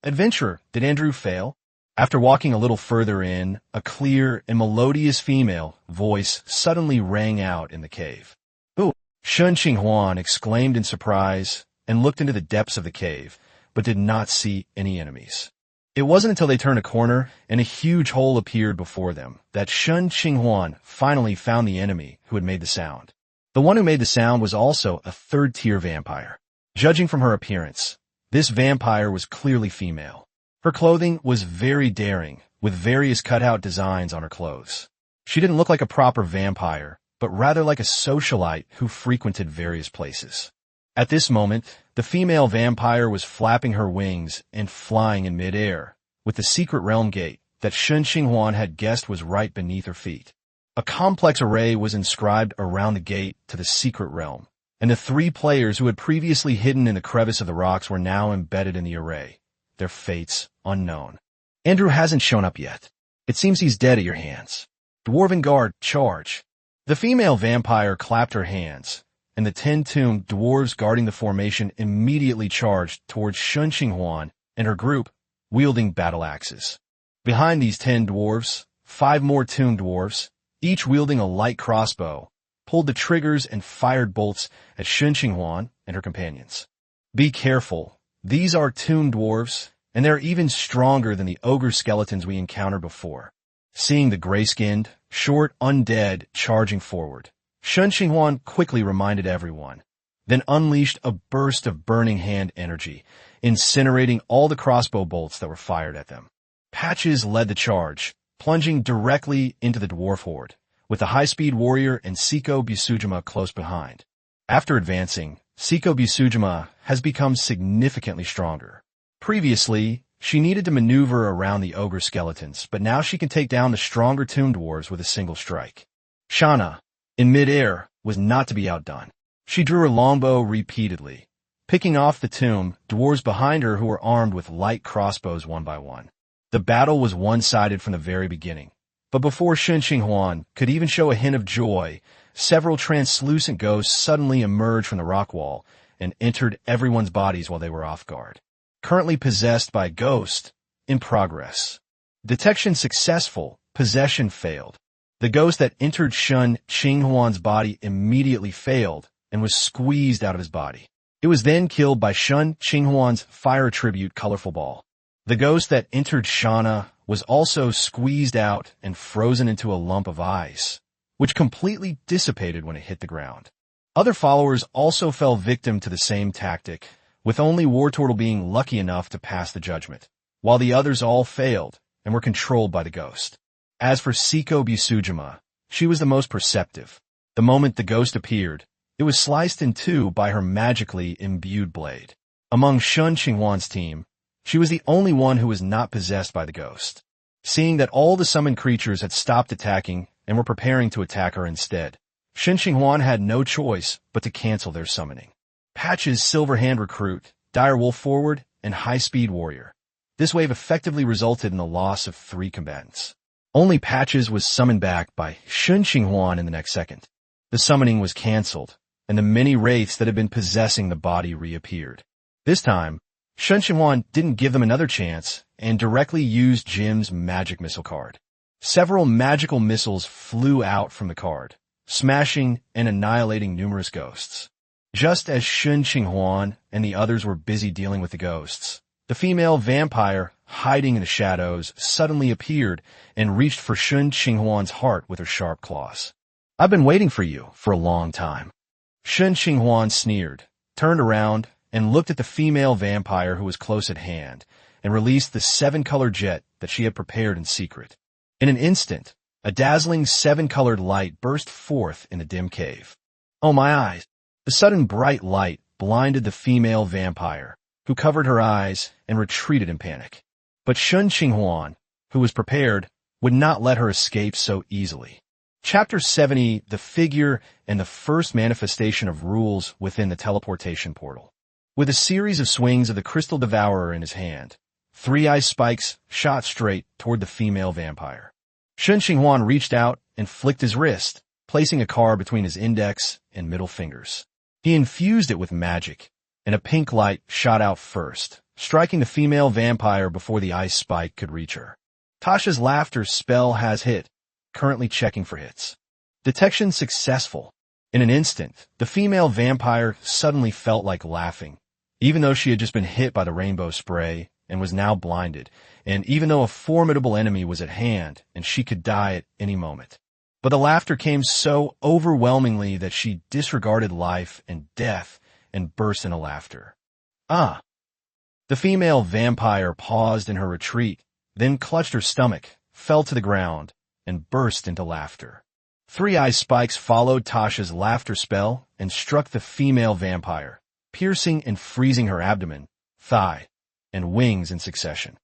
Adventurer, did Andrew fail? After walking a little further in, a clear and melodious female voice suddenly rang out in the cave. "Ooh!" Shen Qinghuan exclaimed in surprise and looked into the depths of the cave, but did not see any enemies. It wasn't until they turned a corner and a huge hole appeared before them that Shen Qinghuan finally found the enemy who had made the sound. The one who made the sound was also a third-tier vampire. Judging from her appearance, this vampire was clearly female. Her clothing was very daring, with various cutout designs on her clothes. She didn't look like a proper vampire, but rather like a socialite who frequented various places. At this moment, the female vampire was flapping her wings and flying in midair, with the secret realm gate that Shen Qinghuan had guessed was right beneath her feet. A complex array was inscribed around the gate to the secret realm, and the 3 players who had previously hidden in the crevice of the rocks were now embedded in the array, their fates unknown. "Andrew hasn't shown up yet. It seems he's dead at your hands. Dwarven Guard, charge." The female vampire clapped her hands, and the 10 tombed dwarves guarding the formation immediately charged towards Shen Qinghuan and her group, wielding battle axes. Behind these 10 dwarves, 5 more tombed dwarves, each wielding a light crossbow, pulled the triggers and fired bolts at Shen Qinghuan and her companions. Be careful. These are tombed dwarves, and they're even stronger than the ogre skeletons we encountered before. Seeing the gray-skinned, short undead charging forward, Shen Qinghuan quickly reminded everyone, then unleashed a burst of burning hand energy, incinerating all the crossbow bolts that were fired at them. Patches led the charge, plunging directly into the dwarf horde, with the high-speed warrior and Seiko Busujima close behind. After advancing, Seiko Busujima has become significantly stronger. Previously, she needed to maneuver around the ogre skeletons, but now she can take down the stronger tomb dwarves with a single strike. Shana, in midair, was not to be outdone. She drew her longbow repeatedly, picking off the tomb dwarves behind her who were armed with light crossbows one by one. The battle was one-sided from the very beginning, but before Shen Qinghuan could even show a hint of joy, several translucent ghosts suddenly emerged from the rock wall and entered everyone's bodies while they were off guard. Currently possessed by a ghost, in progress. Detection successful, possession failed. The ghost that entered Shen Qinghuan's body immediately failed and was squeezed out of his body. It was then killed by Shen Qinghuan's fire tribute colorful ball. The ghost that entered Shana was also squeezed out and frozen into a lump of ice, which completely dissipated when it hit the ground. Other followers also fell victim to the same tactic, with only Wartortle being lucky enough to pass the judgment, while the others all failed and were controlled by the ghost. As for Seiko Busujima, she was the most perceptive. The moment the ghost appeared, it was sliced in 2 by her magically imbued blade. Among Shen Qinghuan's team, she was the only one who was not possessed by the ghost. Seeing that all the summoned creatures had stopped attacking and were preparing to attack her instead, Shen Qinghuan had no choice but to cancel their summoning. Patches Silver Hand Recruit, Direwolf Forward, and High Speed Warrior. This wave effectively resulted in the loss of 3 combatants. Only Patches was summoned back by Shen Qinghuan in the next second. The summoning was cancelled, and the many wraiths that had been possessing the body reappeared. This time, Shen Qinghuan didn't give them another chance and directly used Jim's magic missile card. Several magical missiles flew out from the card, smashing and annihilating numerous ghosts. Just as Shen Qinghuan and the others were busy dealing with the ghosts, the female vampire, hiding in the shadows, suddenly appeared and reached for Shen Qinghuan's heart with her sharp claws. "I've been waiting for you for a long time." Shen Qinghuan sneered, turned around, and looked at the female vampire who was close at hand, and released the 7-color jet that she had prepared in secret. In an instant, a dazzling 7-colored light burst forth in the dim cave. Oh my eyes! The sudden bright light blinded the female vampire, who covered her eyes and retreated in panic. But Shen Qinghuan, who was prepared, would not let her escape so easily. Chapter 70, The Figure and the First Manifestation of Rules Within the Teleportation Portal. With a series of swings of the Crystal Devourer in his hand, 3 ice spikes shot straight toward the female vampire. Shen Qinghuan reached out and flicked his wrist, placing a card between his index and middle fingers. He infused it with magic, and a pink light shot out first, striking the female vampire before the ice spike could reach her. Tasha's laughter spell has hit, currently checking for hits. Detection successful. In an instant, the female vampire suddenly felt like laughing, even though she had just been hit by the rainbow spray and was now blinded, and even though a formidable enemy was at hand and she could die at any moment. But the laughter came so overwhelmingly that she disregarded life and death and burst into laughter. Ah! The female vampire paused in her retreat, then clutched her stomach, fell to the ground, and burst into laughter. 3 ice spikes followed Tasha's laughter spell and struck the female vampire, piercing and freezing her abdomen, thigh, and wings in succession.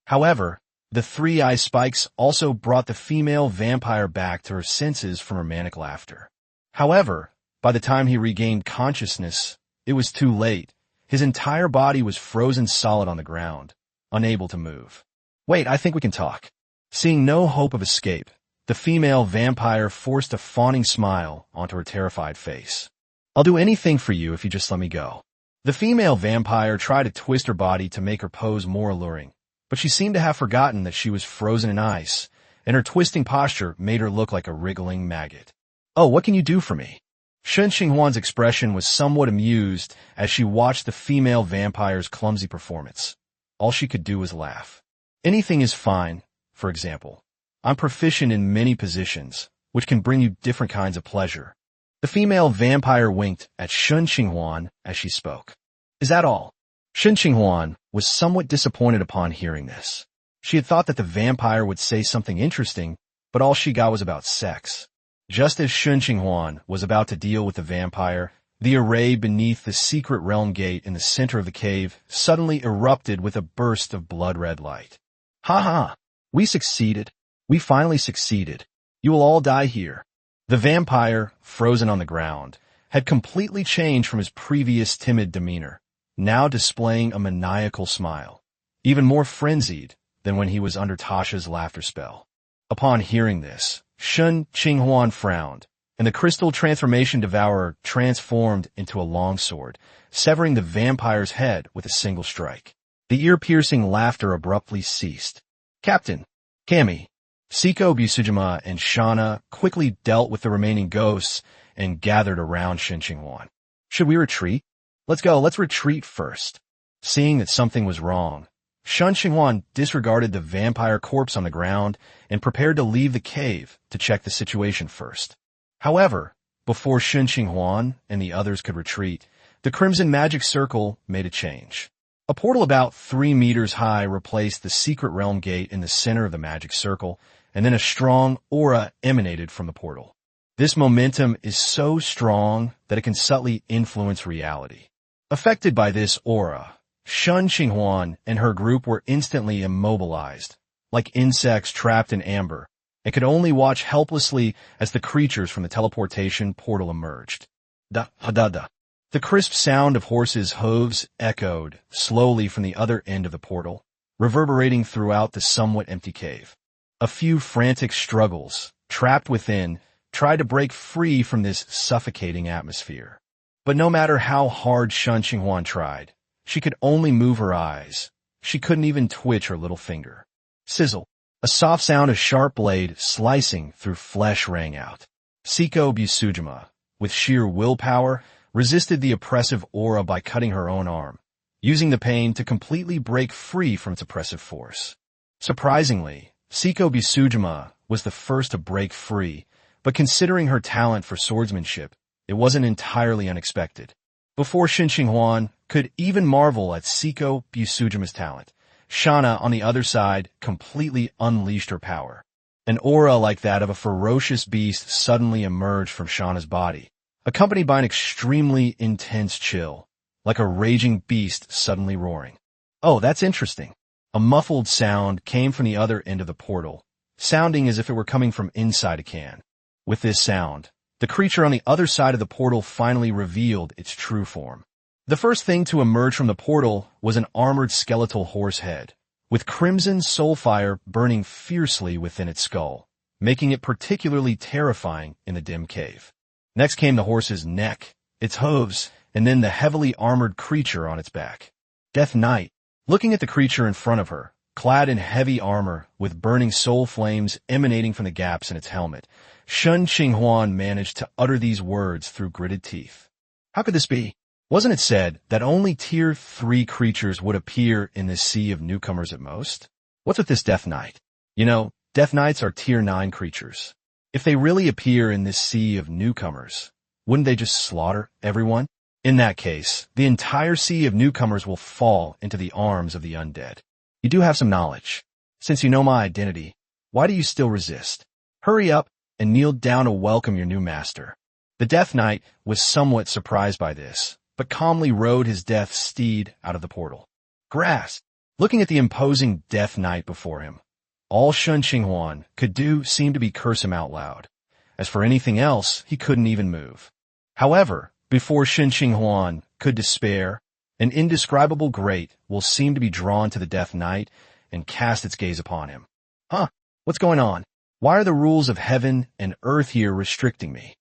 However, the 3 ice spikes also brought the female vampire back to her senses from her manic laughter. However, by the time he regained consciousness, it was too late. His entire body was frozen solid on the ground, unable to move. "Wait, I think we can talk." Seeing no hope of escape, the female vampire forced a fawning smile onto her terrified face. "I'll do anything for you if you just let me go." The female vampire tried to twist her body to make her pose more alluring, but she seemed to have forgotten that she was frozen in ice, and her twisting posture made her look like a wriggling maggot. "Oh, what can you do for me?" Shen Qinghuan's expression was somewhat amused as she watched the female vampire's clumsy performance. All she could do was laugh. "Anything is fine. For example, I'm proficient in many positions, which can bring you different kinds of pleasure." The female vampire winked at Shen Qinghuan as she spoke. "Is that all?" Shen Qinghuan was somewhat disappointed upon hearing this. She had thought that the vampire would say something interesting, but all she got was about sex. Just as Shen Qinghuan was about to deal with the vampire, the array beneath the secret realm gate in the center of the cave suddenly erupted with a burst of blood-red light. "Ha ha! We succeeded. We finally succeeded. You will all die here." The vampire, frozen on the ground, had completely changed from his previous timid demeanor, now displaying a maniacal smile, even more frenzied than when he was under Tasha's laughter spell. Upon hearing this, Shen Qinghuan frowned, and the crystal transformation devourer transformed into a longsword, severing the vampire's head with a single strike. The ear-piercing laughter abruptly ceased. Captain, Kami, Siko Busujima, and Shana quickly dealt with the remaining ghosts and gathered around Shen Qinghuan. "Should we retreat?" "Let's go, let's retreat first." Seeing that something was wrong, Shen Qinghuan disregarded the vampire corpse on the ground and prepared to leave the cave to check the situation first. However, before Shen Qinghuan and the others could retreat, the Crimson Magic Circle made a change. A portal about 3 meters high replaced the secret realm gate in the center of the magic circle, and then a strong aura emanated from the portal. This momentum is so strong that it can subtly influence reality. Affected by this aura, Shen Qinghuan and her group were instantly immobilized, like insects trapped in amber, and could only watch helplessly as the creatures from the teleportation portal emerged. Da-da-da. The crisp sound of horses' hooves echoed slowly from the other end of the portal, reverberating throughout the somewhat empty cave. A few frantic struggles, trapped within, tried to break free from this suffocating atmosphere. But no matter how hard Shen Qinghuan tried, she could only move her eyes. She couldn't even twitch her little finger. Sizzle. A soft sound of sharp blade slicing through flesh rang out. Seiko Busujima, with sheer willpower, resisted the oppressive aura by cutting her own arm, using the pain to completely break free from its oppressive force. Surprisingly, Seiko Busujima was the first to break free, but considering her talent for swordsmanship, it wasn't entirely unexpected. Before Shen Qinghuan could even marvel at Seiko Busujima's talent, Shana, on the other side, completely unleashed her power. An aura like that of a ferocious beast suddenly emerged from Shana's body, accompanied by an extremely intense chill, like a raging beast suddenly roaring. Oh, that's interesting. A muffled sound came from the other end of the portal, sounding as if it were coming from inside a can. With this sound, the creature on the other side of the portal finally revealed its true form. The first thing to emerge from the portal was an armored skeletal horse head, with crimson soul fire burning fiercely within its skull, making it particularly terrifying in the dim cave. Next came the horse's neck, its hooves, and then the heavily armored creature on its back. Death Knight, looking at the creature in front of her, clad in heavy armor with burning soul flames emanating from the gaps in its helmet, Shen Qinghuan managed to utter these words through gritted teeth. How could this be? Wasn't it said that only Tier 3 creatures would appear in this sea of newcomers at most? What's with this Death Knight? You know, Death Knights are Tier 9 creatures. If they really appear in this sea of newcomers, wouldn't they just slaughter everyone? In that case, the entire sea of newcomers will fall into the arms of the undead. You do have some knowledge. Since you know my identity, why do you still resist? Hurry up and kneel down to welcome your new master. The Death Knight was somewhat surprised by this, but calmly rode his death steed out of the portal. Grass! Looking at the imposing Death Knight before him, all Shen Qinghuan could do seemed to be curse him out loud. As for anything else, he couldn't even move. However, before Shen Qinghuan could despair, an indescribable great will seem to be drawn to the Death Knight and cast its gaze upon him. Huh? What's going on? Why are the rules of heaven and earth here restricting me?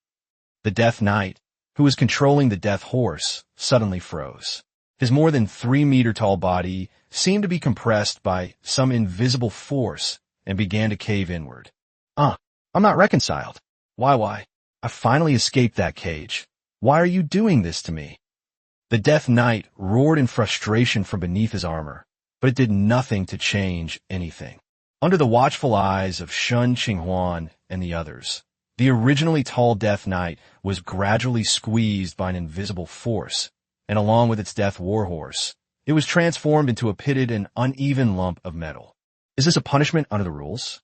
The Death Knight, who was controlling the Death Horse, suddenly froze. His more than 3-meter-tall body seemed to be compressed by some invisible force and began to cave inward. I'm not reconciled. Why? I finally escaped that cage. Why are you doing this to me? The Death Knight roared in frustration from beneath his armor, but it did nothing to change anything. Under the watchful eyes of Shen Qinghuan and the others, the originally tall Death Knight was gradually squeezed by an invisible force, and along with its death warhorse, it was transformed into a pitted and uneven lump of metal. Is this a punishment under the rules?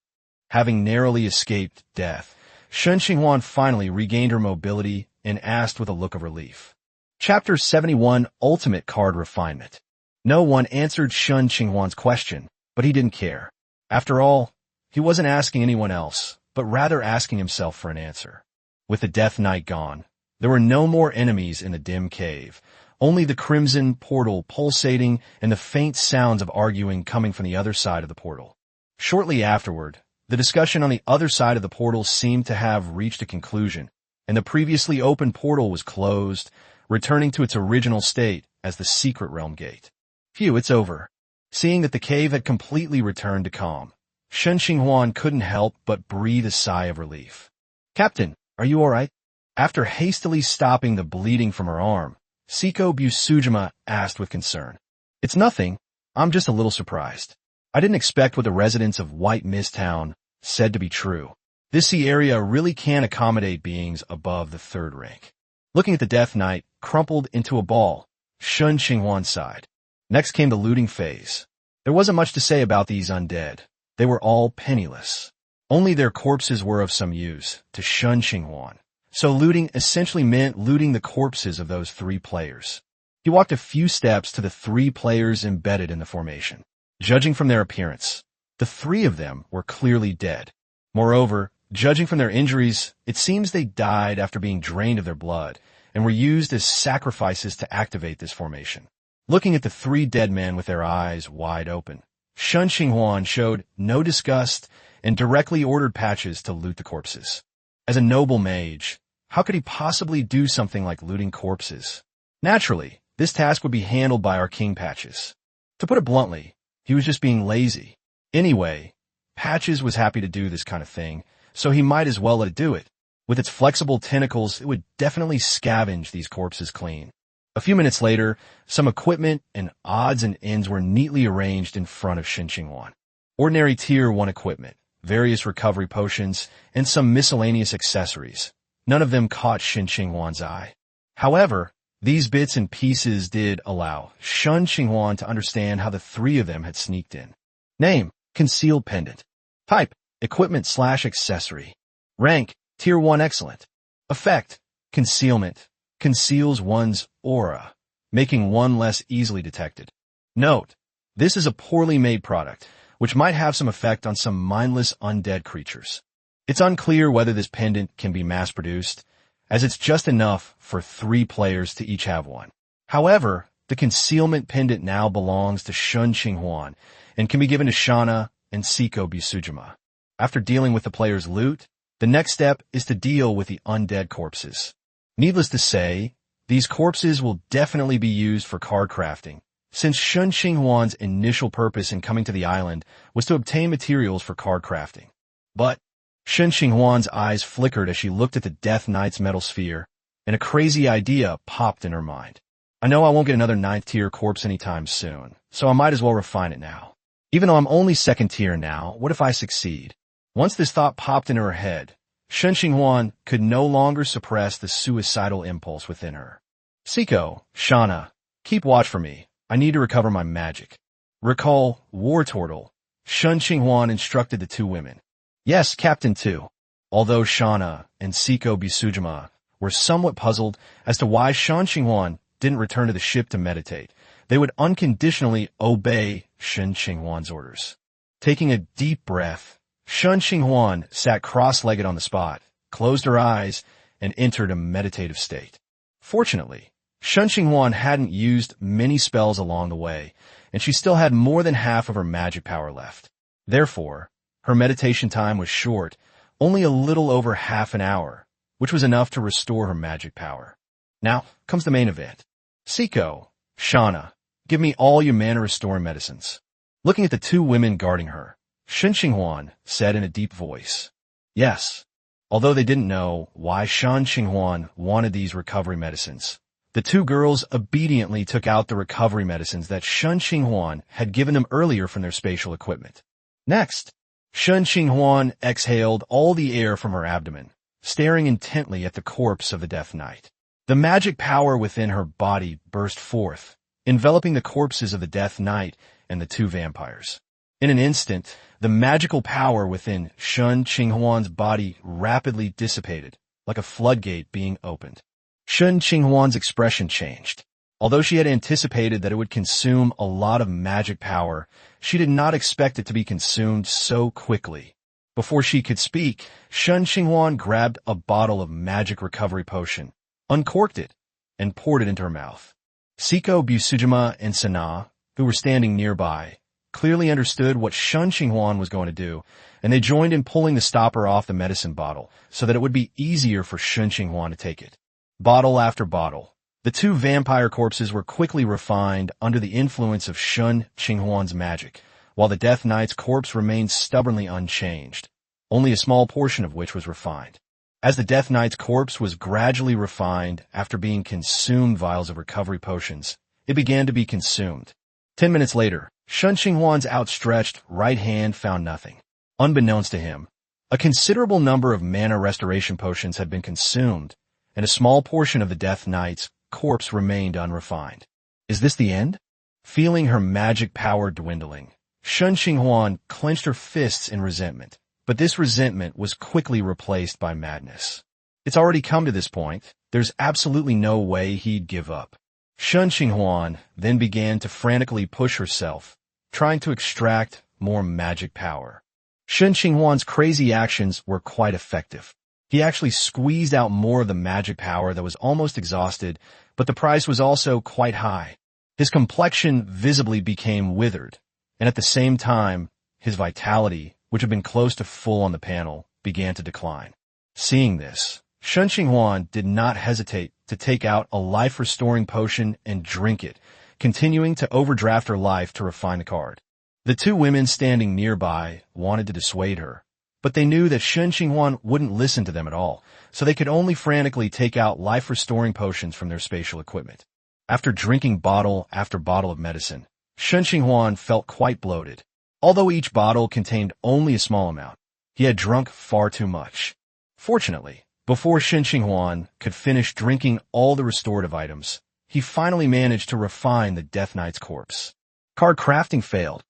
Having narrowly escaped death, Shen Qinghuan finally regained her mobility and asked with a look of relief. Chapter 71, Ultimate Card Refinement. No one answered Shen Qinghuan's question, but he didn't care. After all, he wasn't asking anyone else, but rather asking himself for an answer. With the Death Knight gone, there were no more enemies in the dim cave, only the crimson portal pulsating and the faint sounds of arguing coming from the other side of the portal. Shortly afterward, the discussion on the other side of the portal seemed to have reached a conclusion, and the previously open portal was closed, returning to its original state as the secret realm gate. Phew, it's over. Seeing that the cave had completely returned to calm, Shen Qinghuan couldn't help but breathe a sigh of relief. Captain, are you all right? After hastily stopping the bleeding from her arm, Seiko Busujima asked with concern. It's nothing. I'm just a little surprised. I didn't expect what the residents of White Mist Town said to be true. This sea area really can accommodate beings above the 3rd rank. Looking at the Death Knight, crumpled into a ball, Shen Qinghuan sighed. Next came the looting phase. There wasn't much to say about these undead. They were all penniless. Only their corpses were of some use to Shen Qinghuan. So looting essentially meant looting the corpses of those 3 players. He walked a few steps to the 3 players embedded in the formation. Judging from their appearance, the 3 of them were clearly dead. Moreover, judging from their injuries, it seems they died after being drained of their blood and were used as sacrifices to activate this formation. Looking at the 3 dead men with their eyes wide open, Shen Qinghuan showed no disgust and directly ordered Patches to loot the corpses. As a noble mage, how could he possibly do something like looting corpses? Naturally, this task would be handled by our King Patches. To put it bluntly, he was just being lazy. Anyway, Patches was happy to do this kind of thing, so he might as well let it do it. With its flexible tentacles, it would definitely scavenge these corpses clean. A few minutes later, some equipment and odds and ends were neatly arranged in front of Shen Qinghuan. Ordinary Tier 1 equipment, various recovery potions, and some miscellaneous accessories. None of them caught Shen Qinghuan's eye. However, these bits and pieces did allow Shen Qinghuan to understand how the three of them had sneaked in. Name: Concealed Pendant. Type: Equipment/accessory. Rank: Tier 1 Excellent. Effect: Concealment. Conceals one's aura, making one less easily detected. Note: this is a poorly made product, which might have some effect on some mindless undead creatures. It's unclear whether this pendant can be mass-produced, as it's just enough for 3 players to each have one. However, the concealment pendant now belongs to Shen Qinghuan and can be given to Shana and Siko Bisujima. After dealing with the player's loot, the next step is to deal with the undead corpses. Needless to say, these corpses will definitely be used for card crafting, since Shen Qinghuan's initial purpose in coming to the island was to obtain materials for card crafting. But Shen Qinghuan's eyes flickered as she looked at the Death Knight's metal sphere, and a crazy idea popped in her mind. I know I won't get another 9th tier corpse anytime soon, so I might as well refine it now. Even though I'm only 2nd tier now, what if I succeed? Once this thought popped into her head, Shen Qinghuan could no longer suppress the suicidal impulse within her. Siko, Shana, keep watch for me. I need to recover my magic. Recall, War Turtle. Shen Qinghuan instructed the 2 women. Yes, Captain 2. Although Shana and Siko Bisujima were somewhat puzzled as to why Shen Qinghuan didn't return to the ship to meditate, they would unconditionally obey Shen Qinghuan's orders. Taking a deep breath, Shen Qinghuan sat cross-legged on the spot, closed her eyes, and entered a meditative state. Fortunately, Shen Qinghuan hadn't used many spells along the way, and she still had more than half of her magic power left. Therefore, her meditation time was short, only a little over half an hour, which was enough to restore her magic power. Now comes the main event. Siko, Shana, give me all your mana-restoring medicines. Looking at the 2 women guarding her, Shen Qinghuan said in a deep voice, yes. Although they didn't know why Shen Qinghuan wanted these recovery medicines, the 2 girls obediently took out the recovery medicines that Shen Qinghuan had given them earlier from their spatial equipment. Next, Shen Qinghuan exhaled all the air from her abdomen, staring intently at the corpse of the Death Knight. The magic power within her body burst forth, enveloping the corpses of the Death Knight and the 2 vampires. In an instant, the magical power within Shen Qinghuan's body rapidly dissipated, like a floodgate being opened. Shen Qinghuan's expression changed. Although she had anticipated that it would consume a lot of magic power, she did not expect it to be consumed so quickly. Before she could speak, Shen Qinghuan grabbed a bottle of magic recovery potion, uncorked it, and poured it into her mouth. Siko Bisujima and Sana, who were standing nearby, clearly understood what Shen Qinghuan was going to do, and they joined in pulling the stopper off the medicine bottle so that it would be easier for Shen Qinghuan to take it. Bottle after bottle, the 2 vampire corpses were quickly refined under the influence of Shen Qinghuan's magic, while the Death Knight's corpse remained stubbornly unchanged, only a small portion of which was refined. As the Death Knight's corpse was gradually refined after being consumed vials of recovery potions, it began to be consumed. 10 minutes later, Shen Qinghuan's outstretched right hand found nothing. Unbeknownst to him, a considerable number of mana restoration potions had been consumed, and a small portion of the Death Knight's corpse remained unrefined. Is this the end? Feeling her magic power dwindling, Shen Qinghuan clenched her fists in resentment, but this resentment was quickly replaced by madness. It's already come to this point, there's absolutely no way he'd give up. Shen Qinghuan then began to frantically push herself, trying to extract more magic power. Shen Qinghuan's crazy actions were quite effective. He actually squeezed out more of the magic power that was almost exhausted, but the price was also quite high. His complexion visibly became withered, and at the same time, his vitality, which had been close to full on the panel, began to decline. Seeing this, Shen Qinghuan did not hesitate to take out a life-restoring potion and drink it, continuing to overdraft her life to refine the card. The 2 women standing nearby wanted to dissuade her, But they knew that Shen Qinghuan wouldn't listen to them at all, so they could only frantically take out life-restoring potions from their spatial equipment. After drinking bottle after bottle of medicine, Shen Qinghuan felt quite bloated. Although each bottle contained only a small amount, he had drunk far too much. Fortunately, before Shen Qinghuan could finish drinking all the restorative items, he finally managed to refine the Death Knight's corpse. Card crafting failed.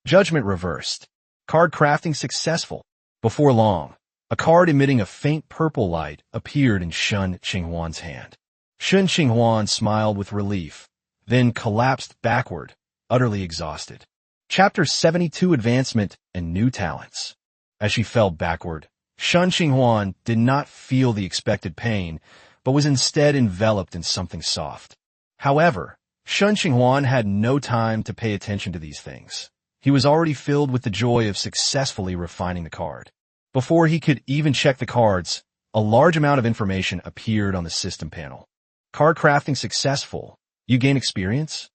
Judgment reversed. Card crafting successful. Before long, a card emitting a faint purple light appeared in Shen Qinghuan's hand. Shen Qinghuan smiled with relief, then collapsed backward, utterly exhausted. Chapter 72 Advancement and New Talents. As she fell backward, Shen Qinghuan did not feel the expected pain, but was instead enveloped in something soft. However, Shen Qinghuan had no time to pay attention to these things. He was already filled with the joy of successfully refining the card. Before he could even check the cards, a large amount of information appeared on the system panel. Card crafting successful. You gain experience?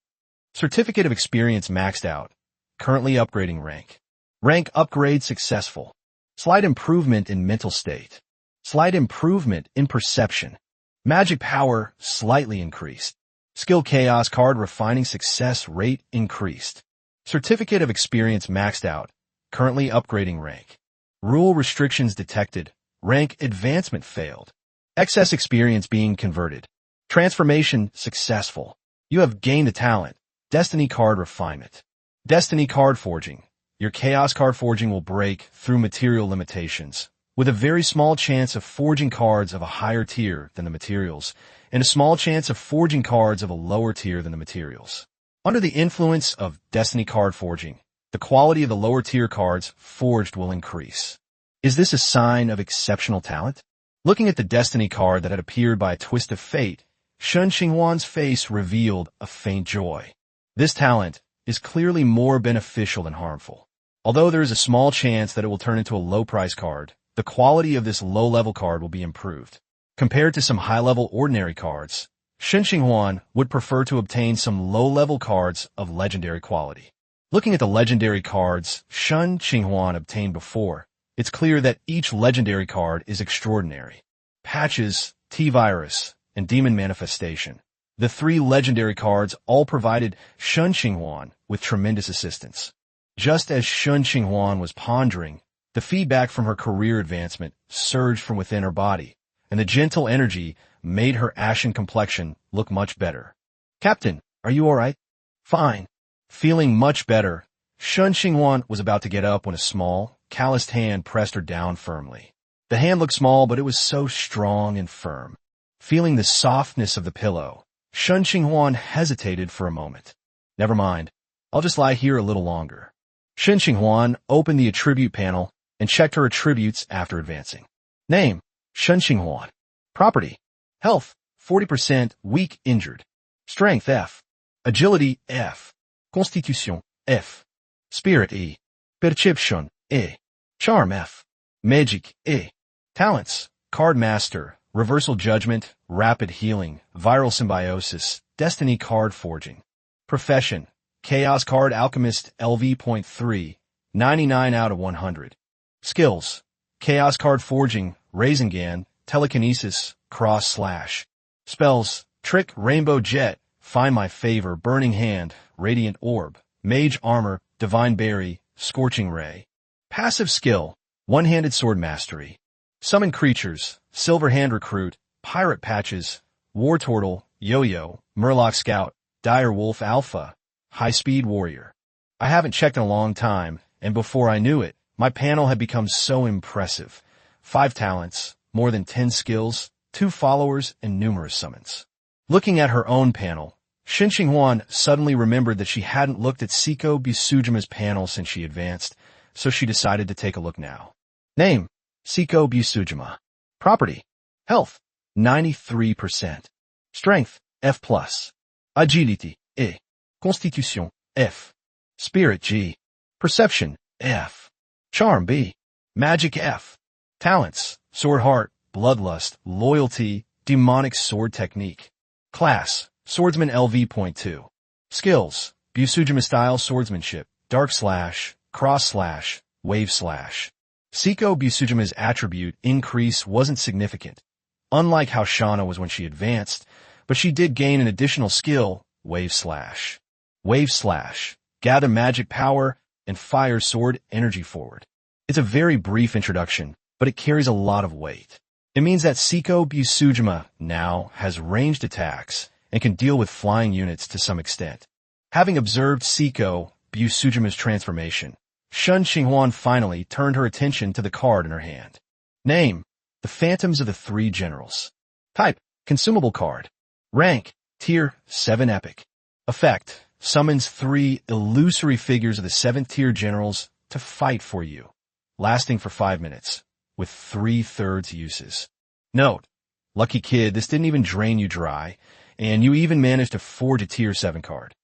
Certificate of experience maxed out. Currently upgrading rank. Rank upgrade successful. Slight improvement in mental state. Slight improvement in perception. Magic power slightly increased. Skill chaos card refining success rate increased. Certificate of experience maxed out. Currently upgrading rank. Rule restrictions detected. Rank advancement failed. Excess experience being converted. Transformation successful. You have gained a talent. Destiny card refinement. Destiny card forging. Your chaos card forging will break through material limitations, with a very small chance of forging cards of a higher tier than the materials, and a small chance of forging cards of a lower tier than the materials. Under the influence of Destiny card forging, the quality of the lower tier cards forged will increase. Is this a sign of exceptional talent? Looking at the Destiny card that had appeared by a twist of fate, Shen Qinghuan's face revealed a faint joy. This talent is clearly more beneficial than harmful. Although there is a small chance that it will turn into a low-price card, the quality of this low-level card will be improved. Compared to some high-level ordinary cards, Shen Qinghuan would prefer to obtain some low-level cards of legendary quality. Looking at the legendary cards Shen Qinghuan obtained before, it's clear that each legendary card is extraordinary. Patches, T-Virus, and Demon Manifestation. The three legendary cards all provided Shen Qinghuan with tremendous assistance. Just as Shen Qinghuan was pondering, the feedback from her career advancement surged from within her body, and the gentle energy made her ashen complexion look much better. Captain, are you all right? Fine. Feeling much better, Shen Qinghuan was about to get up when a small, calloused hand pressed her down firmly. The hand looked small, but it was so strong and firm. Feeling the softness of the pillow, Shen Qinghuan hesitated for a moment. Never mind. I'll just lie here a little longer. Shen Qinghuan opened the attribute panel and checked her attributes after advancing. Name, Shen Qinghuan. Property, health, 40%, weak, injured. Strength, F. Agility, F. Constitution, F. Spirit, E. Perception, E. Charm, F. Magic, E. Talents, Card Master, Reversal Judgment, Rapid Healing, Viral Symbiosis, Destiny Card Forging. Profession, Chaos Card Alchemist, LV.3, 99 out of 100. Skills, Chaos Card Forging, Rasengan, Telekinesis, Cross/. Spells, Trick, Rainbow Jet, Find My Favor, Burning Hand, Radiant Orb, Mage Armor, Divine Berry, Scorching Ray. Passive skill, One-Handed Sword Mastery. Summon creatures, Silver Hand Recruit, Pirate Patches, War Turtle, Yo-Yo, Murloc Scout, Dire Wolf Alpha, High-Speed Warrior. I haven't checked in a long time, and before I knew it, my panel had become so impressive. 5 talents, more than 10 skills, 2 followers, and numerous summons. Looking at her own panel, Shen Qinghuan suddenly remembered that she hadn't looked at Seiko Busujima's panel since she advanced, so she decided to take a look now. Name, Seiko Busujima. Property, health, 93%. Strength, F+. Agility, E. Constitution, F. Spirit, G. Perception, F. Charm, B. Magic, F. Talents, Sword Heart, Bloodlust, Loyalty, Demonic Sword Technique. Class, Swordsman LV.2. Skills, Busujima Style Swordsmanship, Dark/, Cross/, Wave/. Seiko Busujima's attribute increase wasn't significant, unlike how Shana was when she advanced, but she did gain an additional skill, Wave Slash. Wave Slash. Gather magic power and fire sword energy forward. It's a very brief introduction, but it carries a lot of weight. It means that Seiko Busujima now has ranged attacks and can deal with flying units to some extent. Having observed Seiko Busujima's transformation, Shen Qinghuan finally turned her attention to the card in her hand. Name: The Phantoms of the Three Generals. Type: Consumable card. Rank: Tier 7 Epic. Effect: Summons 3 illusory figures of the 7th tier generals to fight for you, lasting for 5 minutes, with 3/3 uses. Note: Lucky kid, this didn't even drain you dry, and you even managed to forge a tier 7 card.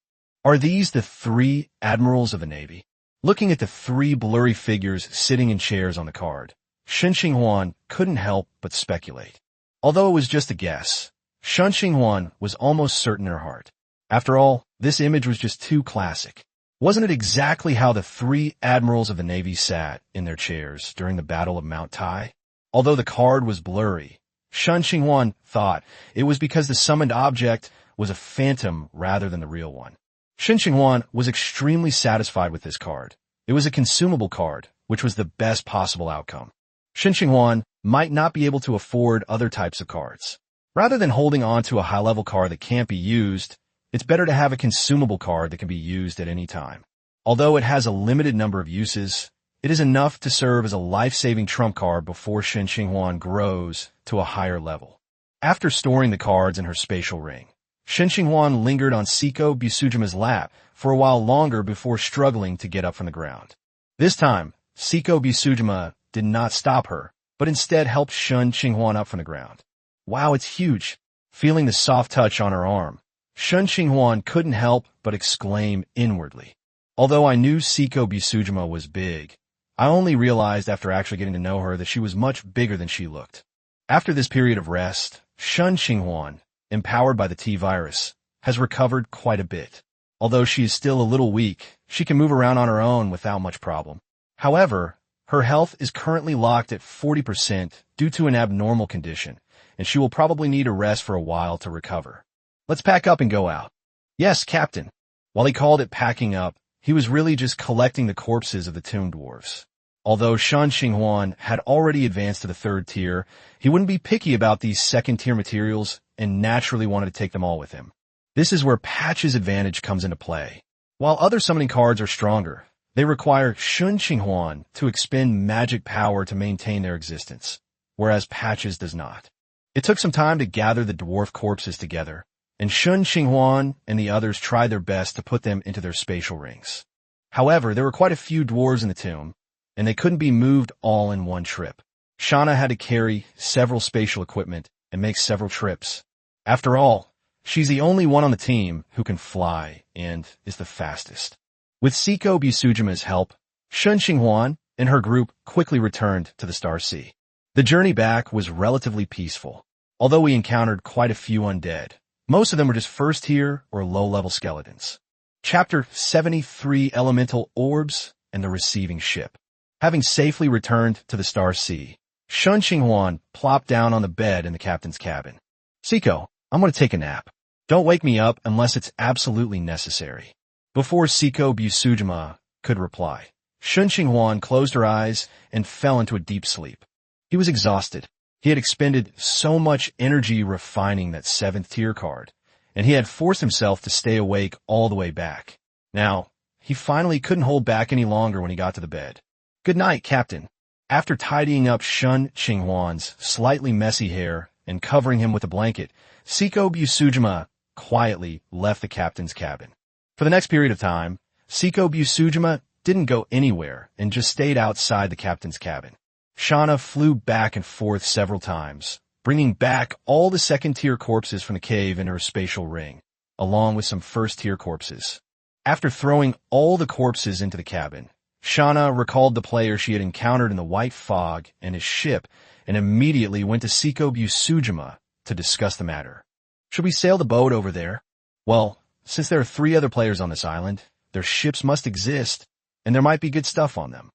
Are these the 3 admirals of the Navy? Looking at the 3 blurry figures sitting in chairs on the card, Shen Qinghuan couldn't help but speculate. Although it was just a guess, Shen Qinghuan was almost certain in her heart. After all, this image was just too classic. Wasn't it exactly how the 3 admirals of the Navy sat in their chairs during the Battle of Mount Tai? Although the card was blurry, Shen Qinghuan thought it was because the summoned object was a phantom rather than the real one. Shen Qinghuan was extremely satisfied with this card. It was a consumable card, which was the best possible outcome. Shen Qinghuan might not be able to afford other types of cards. Rather than holding on to a high-level card that can't be used, it's better to have a consumable card that can be used at any time. Although it has a limited number of uses, it is enough to serve as a life-saving trump card before Shen Qinghuan grows to a higher level. After storing the cards in her spatial ring, Shen Qinghuan lingered on Seiko Busujima's lap for a while longer before struggling to get up from the ground. This time, Seiko Busujima did not stop her, but instead helped Shen Qinghuan up from the ground. Wow, it's huge. Feeling the soft touch on her arm, Shen Qinghuan couldn't help but exclaim inwardly. Although I knew Seiko Busujima was big, I only realized after actually getting to know her that she was much bigger than she looked. After this period of rest, Shen Qinghuan, empowered by the T-virus, has recovered quite a bit. Although she is still a little weak, she can move around on her own without much problem. However, her health is currently locked at 40% due to an abnormal condition, and she will probably need a rest for a while to recover. Let's pack up and go out. Yes, Captain. While he called it packing up, he was really just collecting the corpses of the tomb dwarves. Although Shen Qinghuan had already advanced to the 3rd tier, he wouldn't be picky about these 2nd tier materials and naturally wanted to take them all with him. This is where Patch's advantage comes into play. While other summoning cards are stronger, they require Shen Qinghuan to expend magic power to maintain their existence, whereas Patch's does not. It took some time to gather the dwarf corpses together, and Shen Qinghuan and the others tried their best to put them into their spatial rings. However, there were quite a few dwarves in the tomb, and they couldn't be moved all in one trip. Shana had to carry several spatial equipment and make several trips. After all, she's the only one on the team who can fly and is the fastest. With Seiko Busujima's help, Shen Qinghuan and her group quickly returned to the Star Sea. The journey back was relatively peaceful, although we encountered quite a few undead. Most of them were just 1st tier or low-level skeletons. Chapter 73: Elemental Orbs and the Receiving Ship. Having safely returned to the Star Sea, Shen Qinghuan plopped down on the bed in the captain's cabin. Seiko, I'm going to take a nap. Don't wake me up unless it's absolutely necessary. Before Seiko Busujima could reply, Shen Qinghuan closed her eyes and fell into a deep sleep. He was exhausted. He had expended so much energy refining that 7th tier card, and he had forced himself to stay awake all the way back. Now, he finally couldn't hold back any longer when he got to the bed. Good night, Captain. After tidying up Shen Qinghuan's slightly messy hair and covering him with a blanket, Seiko Busujima quietly left the captain's cabin. For the next period of time, Seiko Busujima didn't go anywhere and just stayed outside the captain's cabin. Shana flew back and forth several times, bringing back all the 2nd tier corpses from the cave into her spatial ring, along with some 1st tier corpses. After throwing all the corpses into the cabin, Shana recalled the player she had encountered in the white fog and his ship and immediately went to Seiko Busujima to discuss the matter. Should we sail the boat over there? Well, since there are 3 other players on this island, their ships must exist, and there might be good stuff on them.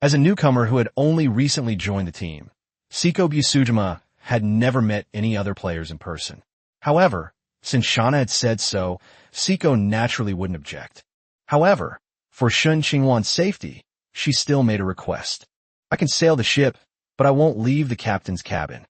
As a newcomer who had only recently joined the team, Seiko Busujima had never met any other players in person. However, since Shauna had said so, Seiko naturally wouldn't object. However, for Shen Qinghuan's safety, she still made a request. I can sail the ship, but I won't leave the captain's cabin.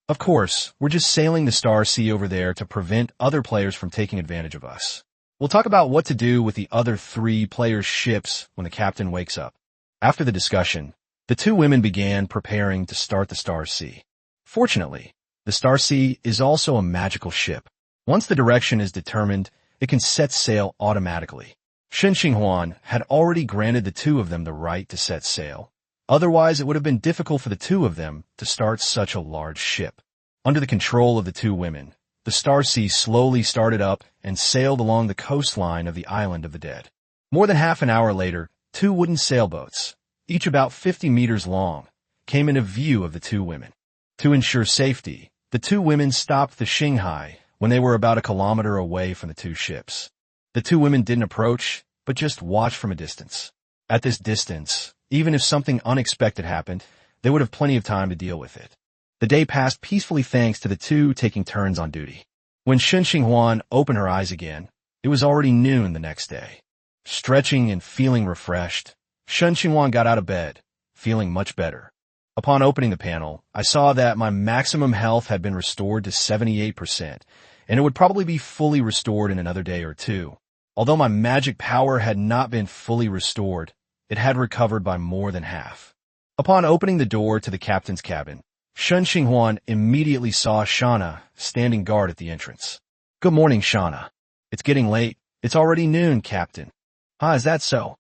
Of course, we're just sailing the Star Sea over there to prevent other players from taking advantage of us. We'll talk about what to do with the other 3 players' ships when the captain wakes up. After the discussion, the 2 women began preparing to start the Star Sea. Fortunately, the Star Sea is also a magical ship. Once the direction is determined, it can set sail automatically. Shen Qinghuan had already granted the 2 of them the right to set sail. Otherwise, it would have been difficult for the 2 of them to start such a large ship. Under the control of the 2 women, the Star Sea slowly started up and sailed along the coastline of the Island of the Dead. More than half an hour later, 2 wooden sailboats, each about 50 meters long, came into view of the 2 women. To ensure safety, the 2 women stopped the Shanghai when they were about a kilometer away from the 2 ships. The 2 women didn't approach, but just watched from a distance. At this distance, even if something unexpected happened, they would have plenty of time to deal with it. The day passed peacefully thanks to the 2 taking turns on duty. When Shen Qinghuan opened her eyes again, it was already noon the next day. Stretching and feeling refreshed, Shen Qinghuan got out of bed, feeling much better. Upon opening the panel, I saw that my maximum health had been restored to 78%, and it would probably be fully restored in another day or 2. Although my magic power had not been fully restored, it had recovered by more than half. Upon opening the door to the captain's cabin, Shen Qinghuan immediately saw Shauna standing guard at the entrance. "Good morning, Shauna. It's getting late. It's already noon, Captain." "Ah, is that so?"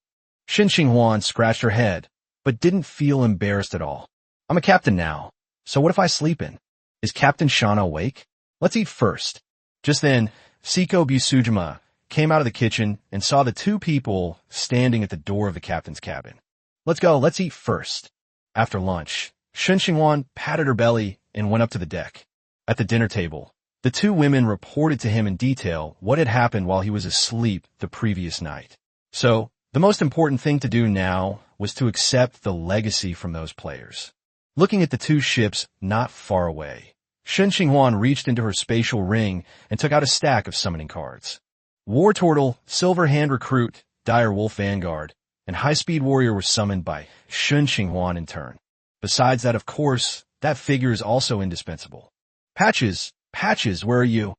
Shen Qinghuan scratched her head, but didn't feel embarrassed at all. "I'm a captain now, so what if I sleep in? Is Captain Shauna awake? Let's eat first." Just then, Seiko Busujima came out of the kitchen and saw the 2 people standing at the door of the captain's cabin. "Let's go, let's eat first." After lunch, Shen Qinghuan patted her belly and went up to the deck. At the dinner table, the 2 women reported to him in detail what had happened while he was asleep the previous night. So, the most important thing to do now was to accept the legacy from those players. Looking at the 2 ships not far away, Shen Qinghuan reached into her spatial ring and took out a stack of summoning cards. War Turtle, Silver Hand Recruit, Dire Wolf Vanguard, and High Speed Warrior were summoned by Shen Qinghuan in turn. Besides that, of course, that figure is also indispensable. Patches, where are you?"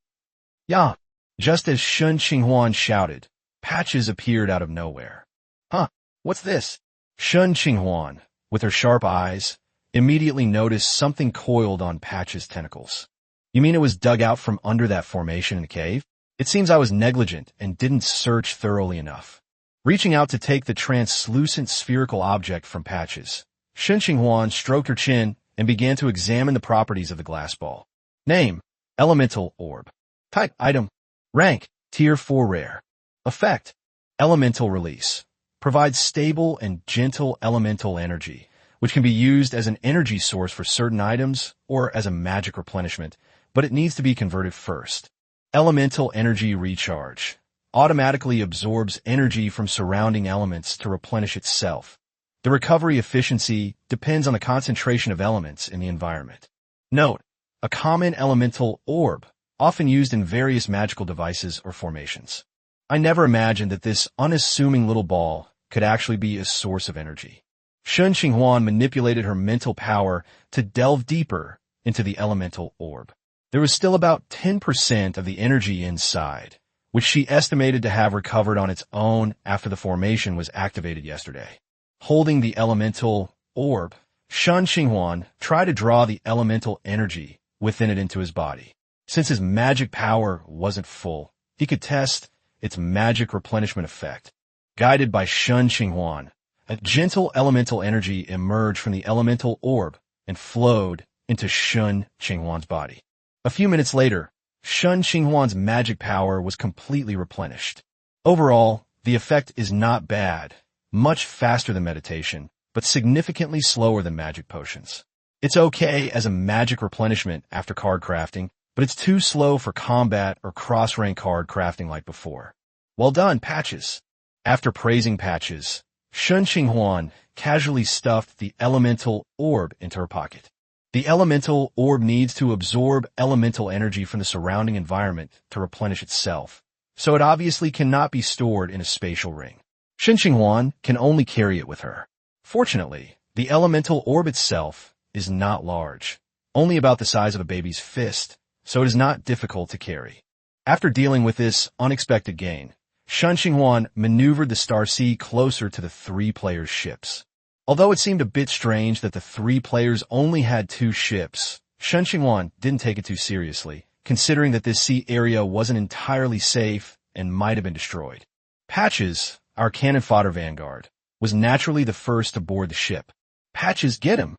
"Yeah." Just as Shen Qinghuan shouted, Patches appeared out of nowhere. "Huh, what's this?" Shen Qinghuan, with her sharp eyes, immediately noticed something coiled on Patches' tentacles. "You mean it was dug out from under that formation in the cave? It seems I was negligent and didn't search thoroughly enough." Reaching out to take the translucent spherical object from Patches, Shen Qinghuan stroked her chin and began to examine the properties of the glass ball. Name: Elemental Orb. Type: Item. Rank: Tier 4 Rare. Effect: Elemental Release. Provides stable and gentle elemental energy, which can be used as an energy source for certain items or as a magic replenishment, but it needs to be converted first. Elemental Energy Recharge. Automatically absorbs energy from surrounding elements to replenish itself. The recovery efficiency depends on the concentration of elements in the environment. Note: a common elemental orb, often used in various magical devices or formations. I never imagined that this unassuming little ball could actually be a source of energy. Shen Qinghuan manipulated her mental power to delve deeper into the elemental orb. There was still about 10% of the energy inside, which she estimated to have recovered on its own after the formation was activated yesterday. Holding the elemental orb, Shen Qinghuan tried to draw the elemental energy within it into his body. Since his magic power wasn't full, he could test its magic replenishment effect. Guided by Shen Qinghuan, a gentle elemental energy emerged from the elemental orb and flowed into Shen Qinghuan's body. A few minutes later, Shen Qinghuan's magic power was completely replenished. Overall, the effect is not bad, much faster than meditation, but significantly slower than magic potions. It's okay as a magic replenishment after card crafting, but it's too slow for combat or cross-rank card crafting like before. Well done, Patches. After praising Patches, Shen Qinghuan casually stuffed the elemental orb into her pocket. The elemental orb needs to absorb elemental energy from the surrounding environment to replenish itself, so it obviously cannot be stored in a spatial ring. Shen Qinghuan can only carry it with her. Fortunately, the elemental orb itself is not large, only about the size of a baby's fist, so it is not difficult to carry. After dealing with this unexpected gain, Shen Qinghuan maneuvered the Star Sea closer to the three players' ships. Although it seemed a bit strange that the three players only had two ships, Shen Qinghuan didn't take it too seriously, considering that this sea area wasn't entirely safe and might have been destroyed. Patches, our cannon fodder vanguard, was naturally the first to board the ship. Patches, get him!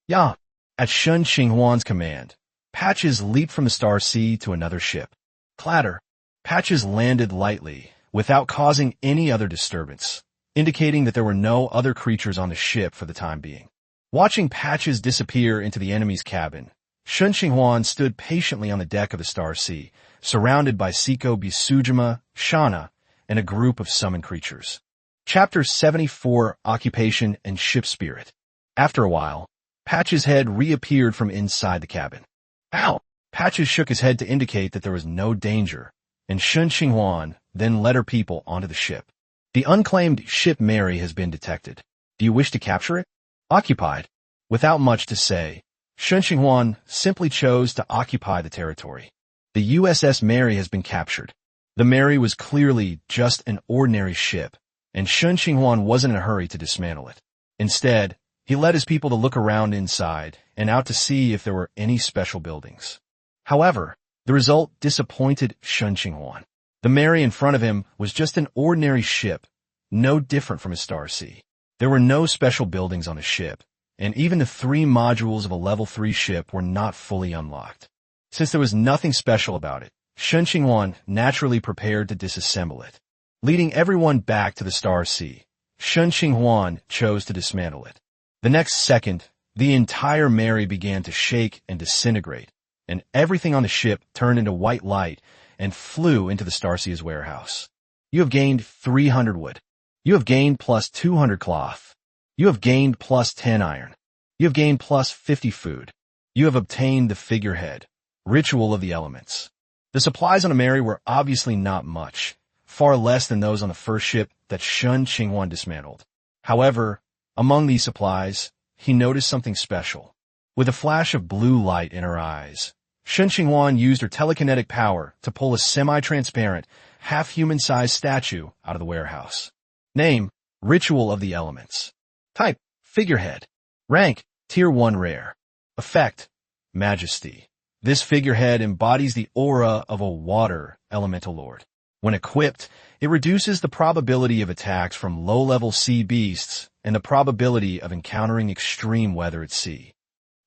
Yeah. At Shen Qinghuan's command, Patches leaped from the Star Sea to another ship. Clatter. Patches landed lightly, without causing any other disturbance, indicating that there were no other creatures on the ship for the time being. Watching Patches disappear into the enemy's cabin, Shen Qinghuan stood patiently on the deck of the Star Sea, surrounded by Siko Bisujima, Shana, and a group of summoned creatures. Chapter 74, Occupation and Ship Spirit. After a while, Patches' head reappeared from inside the cabin. Ow! Patches shook his head to indicate that there was no danger, and Shen Qinghuan then led her people onto the ship. The unclaimed ship Mary has been detected. Do you wish to capture it? Occupied. Without much to say, Shen Qinghuan simply chose to occupy the territory. The USS Mary has been captured. The Mary was clearly just an ordinary ship, and Shen Qinghuan wasn't in a hurry to dismantle it. Instead, he led his people to look around inside and out to see if there were any special buildings. However, the result disappointed Shen Qinghuan. The Mary in front of him was just an ordinary ship, no different from a Star Sea. There were no special buildings on the ship, and even the 3 modules of a level 3 ship were not fully unlocked. Since there was nothing special about it, Shen Qinghuan naturally prepared to disassemble it. Leading everyone back to the Star Sea, Shen Qinghuan chose to dismantle it. The next second, the entire Mary began to shake and disintegrate, and everything on the ship turned into white light and flew into the Starsea's warehouse. You have gained 300 wood. You have gained plus 200 cloth. You have gained plus 10 iron. You have gained plus 50 food. You have obtained the figurehead, ritual of the elements. The supplies on the Mary were obviously not much, far less than those on the first ship that Shen Qinghuan dismantled. However, among these supplies, he noticed something special. With a flash of blue light in her eyes, Shen Qinghuan used her telekinetic power to pull a semi-transparent, half-human-sized statue out of the warehouse. Name, Ritual of the Elements. Type, Figurehead. Rank, Tier 1 Rare. Effect, Majesty. This figurehead embodies the aura of a water elemental lord. When equipped, it reduces the probability of attacks from low-level sea beasts and the probability of encountering extreme weather at sea.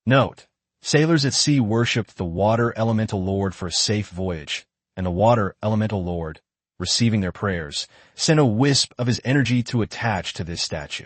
Note, sailors at sea worshipped the water elemental lord for a safe voyage, and the water elemental lord, receiving their prayers, sent a wisp of his energy to attach to this statue.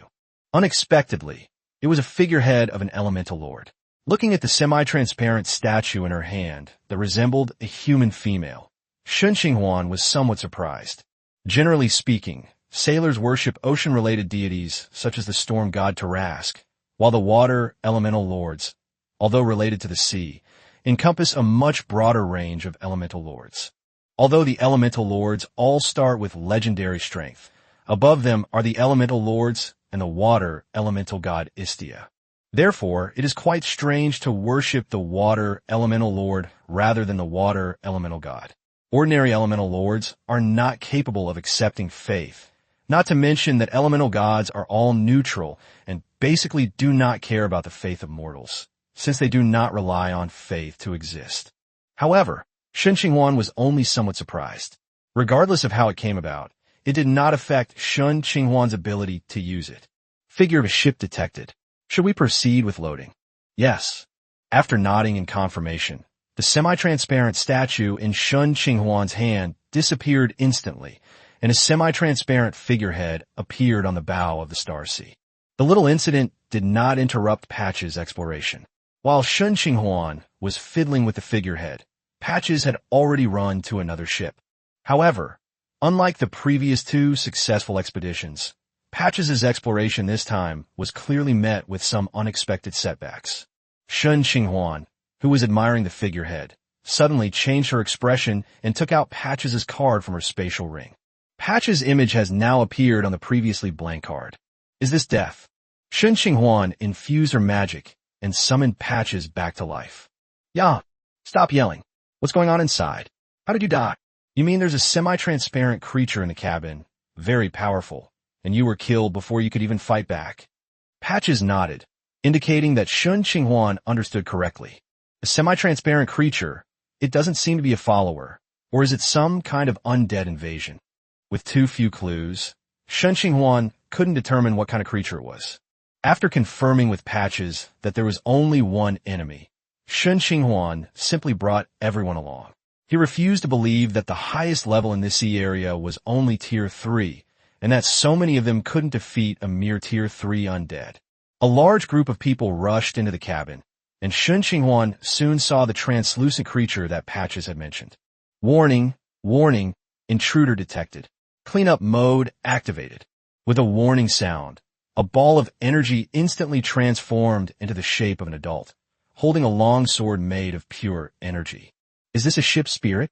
Unexpectedly, it was a figurehead of an elemental lord. Looking at the semi-transparent statue in her hand that resembled a human female, Shen Qinghuan was somewhat surprised. Generally speaking, sailors worship ocean-related deities such as the storm god Tarask, while the water elemental lords, although related to the sea, encompass a much broader range of elemental lords. Although the elemental lords all start with legendary strength, above them are the elemental lords and the water elemental god Istia. Therefore, it is quite strange to worship the water elemental lord rather than the water elemental god. Ordinary elemental lords are not capable of accepting faith, not to mention that elemental gods are all neutral and basically do not care about the faith of mortals, since they do not rely on faith to exist. However, Shen Qinghuan was only somewhat surprised. Regardless of how it came about, it did not affect Shen Qinghuan's ability to use it. Figure of a ship detected. Should we proceed with loading? Yes. After nodding in confirmation, the semi-transparent statue in Shen Qinghuan's hand disappeared instantly, and a semi-transparent figurehead appeared on the bow of the Star Sea. The little incident did not interrupt Patch's exploration. While Shen Qinghuan was fiddling with the figurehead, Patches had already run to another ship. However, unlike the previous 2 successful expeditions, Patches's exploration this time was clearly met with some unexpected setbacks. Shen Qinghuan, who was admiring the figurehead, suddenly changed her expression and took out Patches's card from her spatial ring. Patch's image has now appeared on the previously blank card. Is this death? Shen Qinghuan infused her magic and summoned Patches back to life. Ya! Stop yelling. What's going on inside? How did you die? You mean there's a semi-transparent creature in the cabin, very powerful, and you were killed before you could even fight back? Patches nodded, indicating that Shen Qinghuan understood correctly. A semi-transparent creature, it doesn't seem to be a follower, or is it some kind of undead invasion? With too few clues, Shen Qinghuan couldn't determine what kind of creature it was. After confirming with Patches that there was only one enemy, Shen Qinghuan simply brought everyone along. He refused to believe that the highest level in this sea area was only Tier 3, and that so many of them couldn't defeat a mere Tier 3 undead. A large group of people rushed into the cabin, and Shen Qinghuan soon saw the translucent creature that Patches had mentioned. Warning, warning, intruder detected. Cleanup mode activated. With a warning sound, a ball of energy instantly transformed into the shape of an adult, holding a long sword made of pure energy. Is this a ship spirit?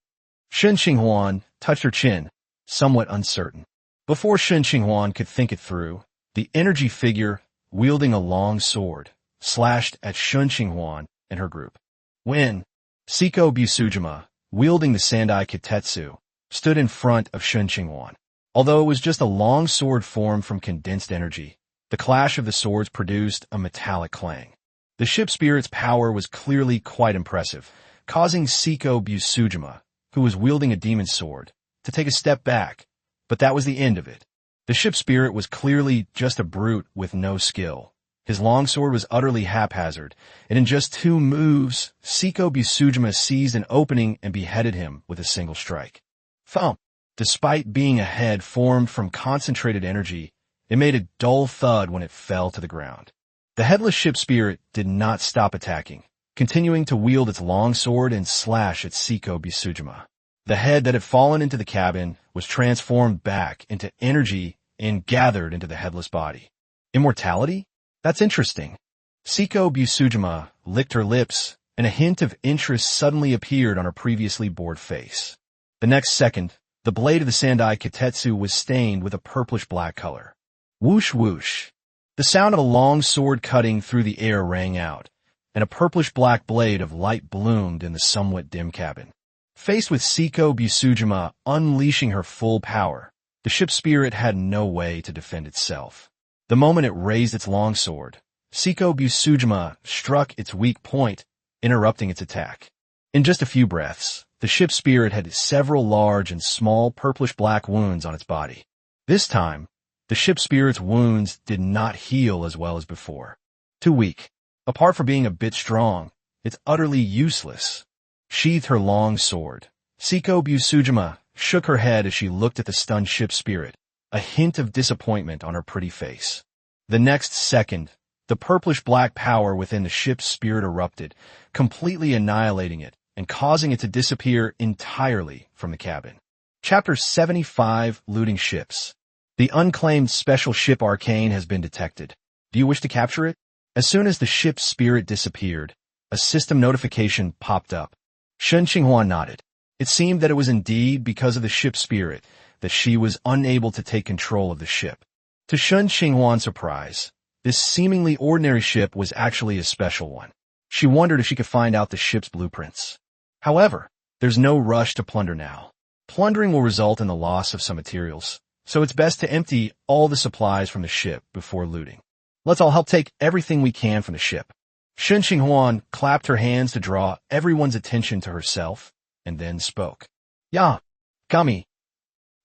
Shen Qinghuan touched her chin, somewhat uncertain. Before Shen Qinghuan could think it through, the energy figure, wielding a long sword, slashed at Shen Qinghuan and her group. When Siko Busujima, wielding the Sandai Kitetsu, stood in front of Shen Qinghuan. Although it was just a long sword formed from condensed energy, the clash of the swords produced a metallic clang. The ship spirit's power was clearly quite impressive, causing Siko Busujima, who was wielding a demon sword, to take a step back, but that was the end of it. The ship spirit was clearly just a brute with no skill. His longsword was utterly haphazard, and in just 2 moves, Siko Busujima seized an opening and beheaded him with a single strike. Thump! Despite being a head formed from concentrated energy, it made a dull thud when it fell to the ground. The headless ship spirit did not stop attacking, continuing to wield its longsword and slash at Siko Busujima. The head that had fallen into the cabin was transformed back into energy and gathered into the headless body. Immortality? That's interesting. Siko Busujima licked her lips, and a hint of interest suddenly appeared on her previously bored face. The next second, the blade of the Sandai Kitetsu was stained with a purplish-black color. Whoosh whoosh. The sound of a long sword cutting through the air rang out, and a purplish-black blade of light bloomed in the somewhat dim cabin. Faced with Siko Busujima unleashing her full power, the ship spirit had no way to defend itself. The moment it raised its longsword, Siko Busujima struck its weak point, interrupting its attack. In just a few breaths, the ship spirit had several large and small purplish-black wounds on its body. This time, the ship spirit's wounds did not heal as well as before. Too weak. Apart from being a bit strong, it's utterly useless. Sheathed her long sword, Siko Busujima shook her head as she looked at the stunned ship spirit, a hint of disappointment on her pretty face. The next second, the purplish-black power within the ship's spirit erupted, completely annihilating it and causing it to disappear entirely from the cabin. Chapter 75, Looting Ships. The unclaimed special ship Arcane has been detected. Do you wish to capture it? As soon as the ship's spirit disappeared, a system notification popped up. Shen Qinghuan nodded. It seemed that it was indeed because of the ship's spirit that she was unable to take control of the ship. To Shen Qinghuan's surprise, this seemingly ordinary ship was actually a special one. She wondered if she could find out the ship's blueprints. However, there's no rush to plunder now. Plundering will result in the loss of some materials, so it's best to empty all the supplies from the ship before looting. Let's all help take everything we can from the ship. Shen Qinghuan clapped her hands to draw everyone's attention to herself, and then spoke. Ya, Gummy.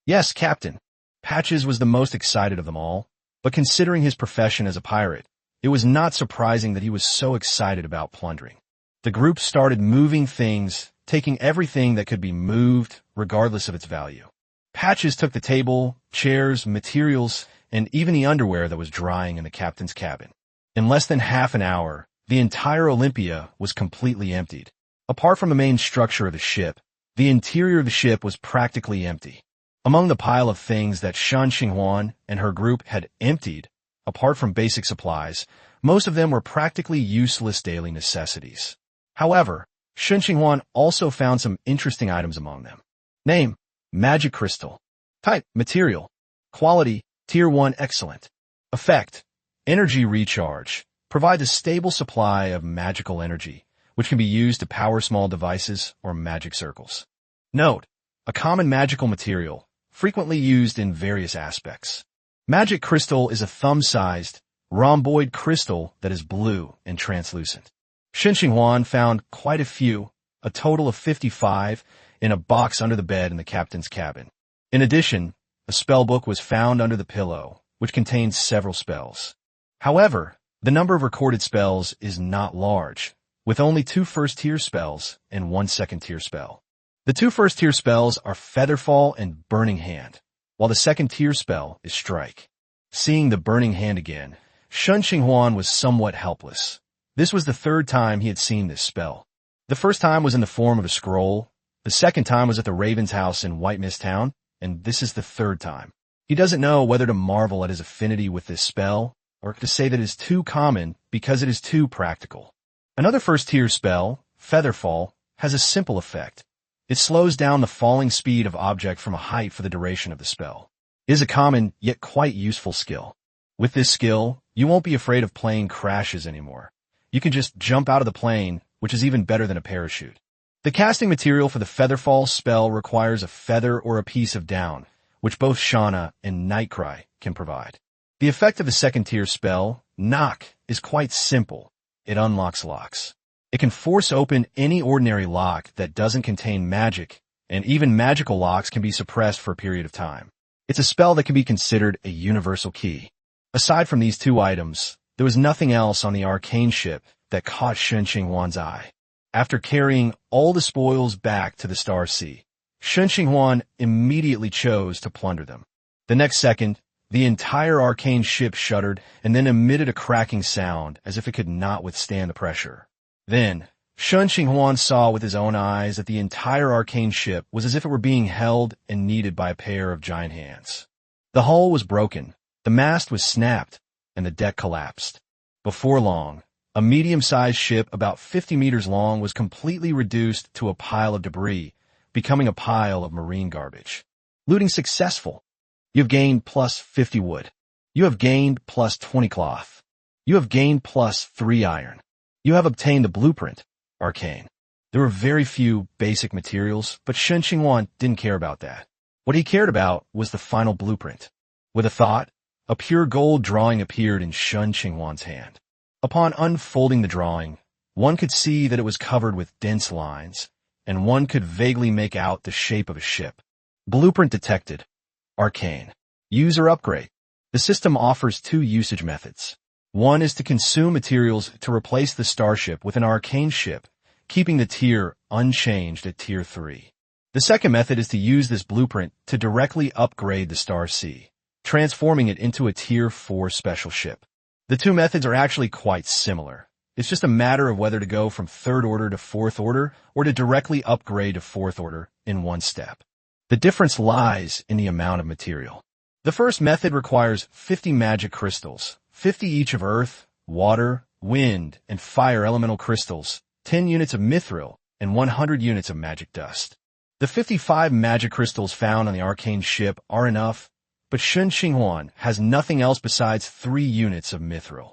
Yes, Captain. Patches was the most excited of them all, but considering his profession as a pirate, it was not surprising that he was so excited about plundering. The group started moving things, taking everything that could be moved, regardless of its value. Patches took the table, chairs, materials, and even the underwear that was drying in the captain's cabin. In less than half an hour, the entire Olympia was completely emptied. Apart from the main structure of the ship, the interior of the ship was practically empty. Among the pile of things that Shen Qinghuan and her group had emptied, apart from basic supplies, most of them were practically useless daily necessities. However, Shen Qinghuan also found some interesting items among them. Name: magic crystal. Type: material. Quality: Tier 1 excellent. Effect: energy recharge. Provides a stable supply of magical energy, which can be used to power small devices or magic circles. Note: a common magical material, frequently used in various aspects. Magic crystal is a thumb-sized, rhomboid crystal that is blue and translucent. Shen Qinghuan found quite a few, a total of 55, in a box under the bed in the captain's cabin. In addition, a spellbook was found under the pillow, which contains several spells. However, the number of recorded spells is not large, with only 2 first-tier spells and 1 second-tier spell. The 2 first-tier spells are Featherfall and Burning Hand, while the second-tier spell is Strike. Seeing the Burning Hand again, Shen Qinghuan was somewhat helpless. This was the 3rd time he had seen this spell. The first time was in the form of a scroll, the second time was at the Raven's house in White Mist Town, and this is the 3rd time. He doesn't know whether to marvel at his affinity with this spell, or to say that it is too common because it is too practical. Another first-tier spell, Featherfall, has a simple effect. It slows down the falling speed of object from a height for the duration of the spell. It is a common, yet quite useful skill. With this skill, you won't be afraid of plane crashes anymore. You can just jump out of the plane, which is even better than a parachute. The casting material for the Featherfall spell requires a feather or a piece of down, which both Shauna and Nightcry can provide. The effect of the second-tier spell, Knock, is quite simple. It unlocks locks. It can force open any ordinary lock that doesn't contain magic, and even magical locks can be suppressed for a period of time. It's a spell that can be considered a universal key. Aside from these 2 items, there was nothing else on the arcane ship that caught Shen Qinghuan's eye. After carrying all the spoils back to the Star Sea, Shen Qinghuan immediately chose to plunder them. The next second, the entire arcane ship shuddered and then emitted a cracking sound as if it could not withstand the pressure. Then, Shen Qinghuan saw with his own eyes that the entire arcane ship was as if it were being held and kneaded by a pair of giant hands. The hull was broken, the mast was snapped, and the deck collapsed. Before long, a medium-sized ship about 50 meters long was completely reduced to a pile of debris, becoming a pile of marine garbage. Looting successful. You have gained plus 50 wood. You have gained plus 20 cloth. You have gained plus 3 iron. You have obtained the blueprint, arcane. There were very few basic materials, but Shen Qinghuan didn't care about that. What he cared about was the final blueprint. With a thought, a pure gold drawing appeared in Shen Qinghuan's hand. Upon unfolding the drawing, one could see that it was covered with dense lines, and one could vaguely make out the shape of a ship. Blueprint detected. Arcane. User upgrade. The system offers 2 usage methods. One is to consume materials to replace the starship with an arcane ship, keeping the tier unchanged at Tier 3. The second method is to use this blueprint to directly upgrade the Star Sea, transforming it into a Tier 4 special ship. The 2 methods are actually quite similar. It's just a matter of whether to go from 3rd order to 4th order or to directly upgrade to 4th order in one step. The difference lies in the amount of material. The first method requires 50 magic crystals, 50 each of earth, water, wind, and fire elemental crystals, 10 units of mithril, and 100 units of magic dust. The 55 magic crystals found on the arcane ship are enough, but Shen Qinghuan has nothing else besides 3 units of mithril.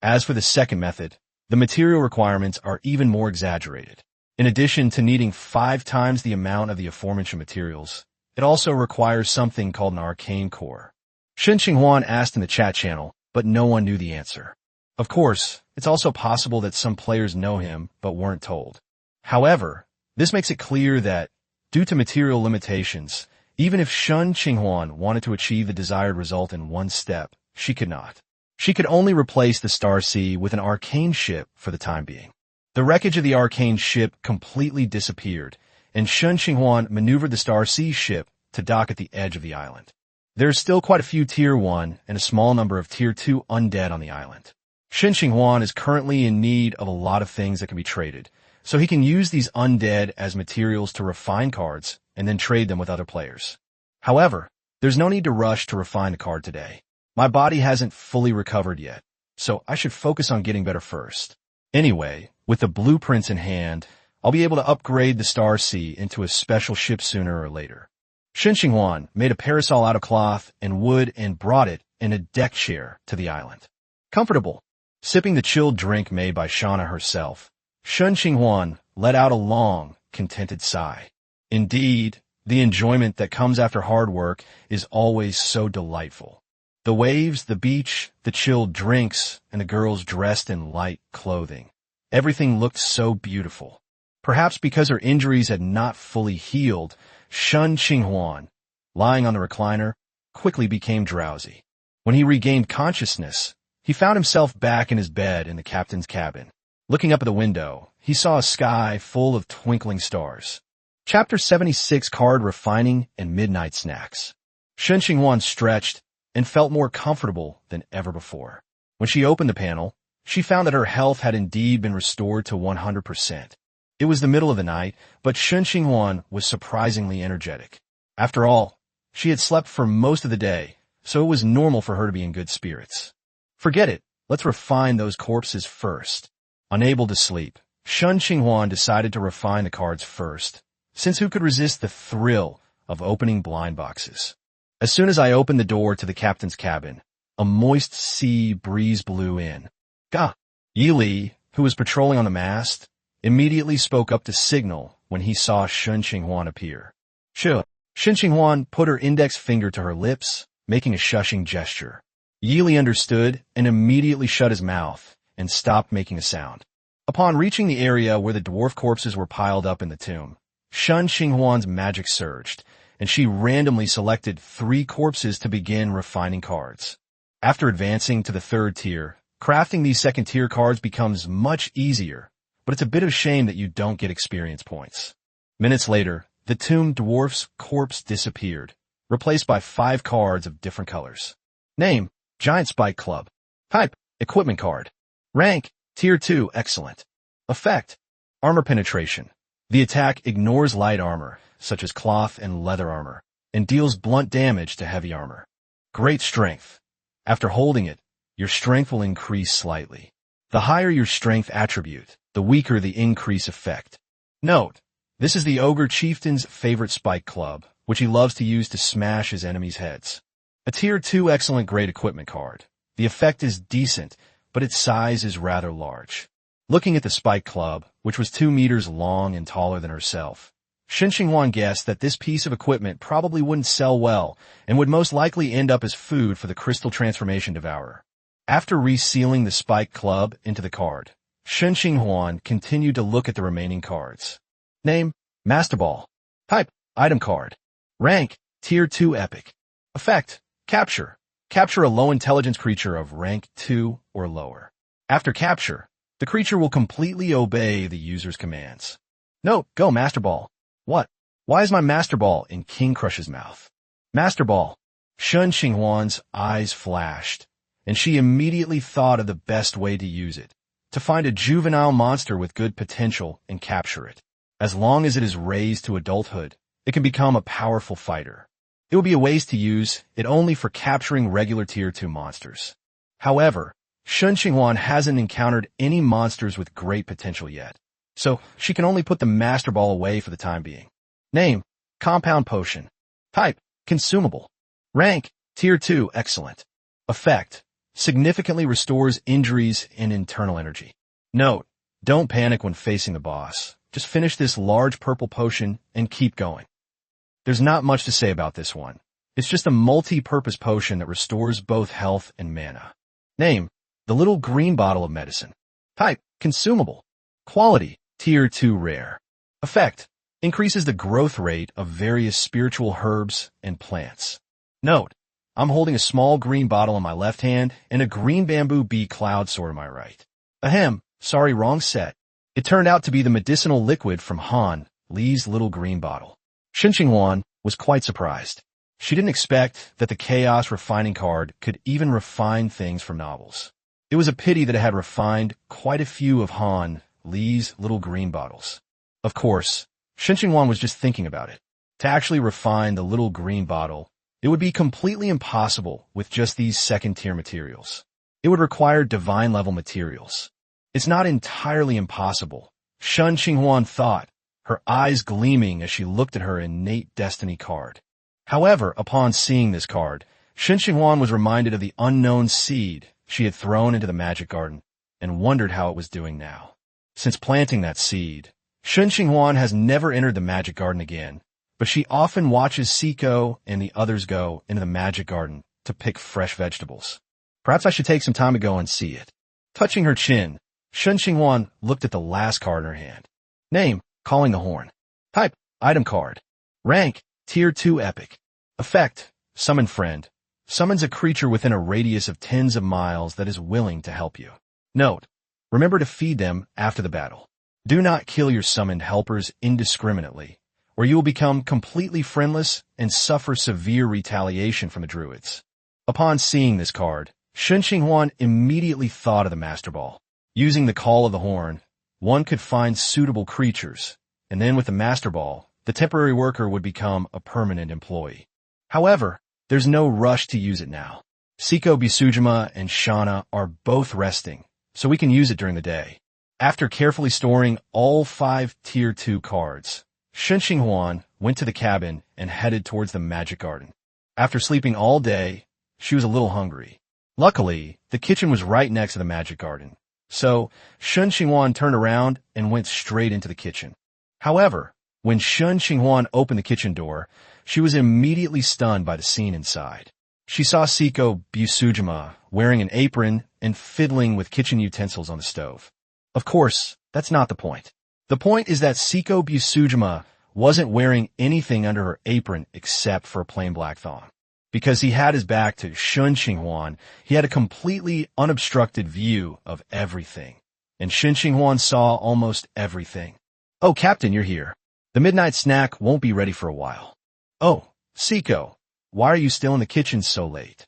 As for the second method, the material requirements are even more exaggerated. In addition to needing 5 times the amount of the aforementioned materials, it also requires something called an arcane core. Shen Qinghuan asked in the chat channel, but no one knew the answer. Of course, it's also possible that some players know him but weren't told. However, this makes it clear that, due to material limitations, even if Shen Qinghuan wanted to achieve the desired result in one step, she could not. She could only replace the Star Sea with an arcane ship for the time being. The wreckage of the arcane ship completely disappeared, and Shen Qinghuan maneuvered the Star Sea ship to dock at the edge of the island. There's still quite a few Tier 1 and a small number of Tier 2 undead on the island. Shen Qinghuan is currently in need of a lot of things that can be traded, so he can use these undead as materials to refine cards and then trade them with other players. However, there's no need to rush to refine the card today. My body hasn't fully recovered yet, so I should focus on getting better first. Anyway, with the blueprints in hand, I'll be able to upgrade the Star Sea into a special ship sooner or later. Shen Qinghuan made a parasol out of cloth and wood and brought it in a deck chair to the island. Comfortable. Sipping the chilled drink made by Shauna herself, Shen Qinghuan let out a long, contented sigh. Indeed, the enjoyment that comes after hard work is always so delightful. The waves, the beach, the chilled drinks, and the girls dressed in light clothing. Everything looked so beautiful. Perhaps because her injuries had not fully healed, Shen Qinghuan, lying on the recliner, quickly became drowsy. When he regained consciousness, he found himself back in his bed in the captain's cabin. Looking up at the window, he saw a sky full of twinkling stars. Chapter 76 Card Refining and Midnight Snacks. Shen Qinghuan stretched and felt more comfortable than ever before. When she opened the panel, she found that her health had indeed been restored to 100%. It was the middle of the night, but Shen Qinghuan was surprisingly energetic. After all, she had slept for most of the day, so it was normal for her to be in good spirits. Forget it, let's refine those corpses first. Unable to sleep, Shen Qinghuan decided to refine the cards first, since who could resist the thrill of opening blind boxes? As soon as I opened the door to the captain's cabin, a moist sea breeze blew in. Gah! Yi Li, who was patrolling on the mast, immediately spoke up to signal when he saw Shen Qinghuan appear. Shen Qinghuan put her index finger to her lips, making a shushing gesture. Yi Li understood and immediately shut his mouth and stopped making a sound. Upon reaching the area where the dwarf corpses were piled up in the tomb, Shen Qinghuan's magic surged, and she randomly selected 3 corpses to begin refining cards. After advancing to the 3rd tier, crafting these 2nd-tier cards becomes much easier, but it's a bit of a shame that you don't get experience points. Minutes later, the tomb dwarf's corpse disappeared, replaced by 5 cards of different colors. Name: Giant Spike Club. Type: Equipment card. Rank: Tier 2, excellent. Effect: Armor penetration. The attack ignores light armor, such as cloth and leather armor, and deals blunt damage to heavy armor. Great strength. After holding it, your strength will increase slightly. The higher your strength attribute, the weaker the increase effect. Note: this is the Ogre Chieftain's favorite spike club, which he loves to use to smash his enemies' heads. A Tier 2 excellent great equipment card. The effect is decent, but its size is rather large. Looking at the spike club, which was 2 meters long and taller than herself, Shen Qinghuan guessed that this piece of equipment probably wouldn't sell well and would most likely end up as food for the crystal transformation devourer. After resealing the spike club into the card, Shen Qinghuan continued to look at the remaining cards. Name: Master Ball. Type: Item card. Rank: Tier 2 epic. Effect: Capture. Capture a low-intelligence creature of rank 2 or lower. After capture, the creature will completely obey the user's commands. Note: Go Master Ball. What? Why is my Master Ball in King Crush's mouth? Master Ball. Shen Qinghuan's eyes flashed, and she immediately thought of the best way to use it, to find a juvenile monster with good potential and capture it. As long as it is raised to adulthood, it can become a powerful fighter. It would be a waste to use it only for capturing regular Tier 2 monsters. However, Shen Qinghuan hasn't encountered any monsters with great potential yet, so she can only put the Master Ball away for the time being. Name: Compound Potion. Type: Consumable. Rank: Tier 2 excellent. Effect: significantly restores injuries and internal energy. Note: don't panic when facing the boss. Just finish this large purple potion and keep going. There's not much to say about this one. It's just a multi-purpose potion that restores both health and mana. Name: the little green bottle of medicine. Type: Consumable. Quality: Tier 2 rare. Effect: increases the growth rate of various spiritual herbs and plants. Note: I'm holding a small green bottle in my left hand and a green bamboo bee cloud sword in my right. Ahem, sorry, wrong set. It turned out to be the medicinal liquid from Han Li's little green bottle. Shen Qinghuan was quite surprised. She didn't expect that the Chaos Refining card could even refine things from novels. It was a pity that it had refined quite a few of Han Li's little green bottles. Of course, Shen Qinghuan was just thinking about it. To actually refine the little green bottle, it would be completely impossible with just these second-tier materials. It would require divine-level materials. It's not entirely impossible, Shen Qinghuan thought, her eyes gleaming as she looked at her innate destiny card. However, upon seeing this card, Shen Qinghuan was reminded of the unknown seed she had thrown into the magic garden and wondered how it was doing now. Since planting that seed, Shen Qinghuan has never entered the magic garden again, but she often watches Siko and the others go into the magic garden to pick fresh vegetables. Perhaps I should take some time to go and see it. Touching her chin, Shen Qinghuan looked at the last card in her hand. Name, calling the horn. Type, item card. Rank, tier 2 epic. Effect, summon friend. Summons a creature within a radius of tens of miles that is willing to help you. Note, remember to feed them after the battle. Do not kill your summoned helpers indiscriminately, or you will become completely friendless and suffer severe retaliation from the druids. Upon seeing this card, Shen Qinghuan immediately thought of the Master Ball. Using the call of the horn, one could find suitable creatures, and then with the Master Ball, the temporary worker would become a permanent employee. However, there's no rush to use it now. Siko Bisujima and Shana are both resting, so we can use it during the day. After carefully storing all 5 tier 2 cards, Shen Qinghuan went to the cabin and headed towards the magic garden. After sleeping all day, she was a little hungry. Luckily, the kitchen was right next to the magic garden, so Shen Qinghuan turned around and went straight into the kitchen. However, when Shen Qinghuan opened the kitchen door, she was immediately stunned by the scene inside. She saw Siko Bisujima wearing an apron and fiddling with kitchen utensils on the stove. Of course, that's not the point. The point is that Siko Bisujima wasn't wearing anything under her apron except for a plain black thong. Because he had his back to Shen Qinghuan, he had a completely unobstructed view of everything. And Shen Qinghuan saw almost everything. Oh, Captain, you're here. The midnight snack won't be ready for a while. Oh, Siko, why are you still in the kitchen so late?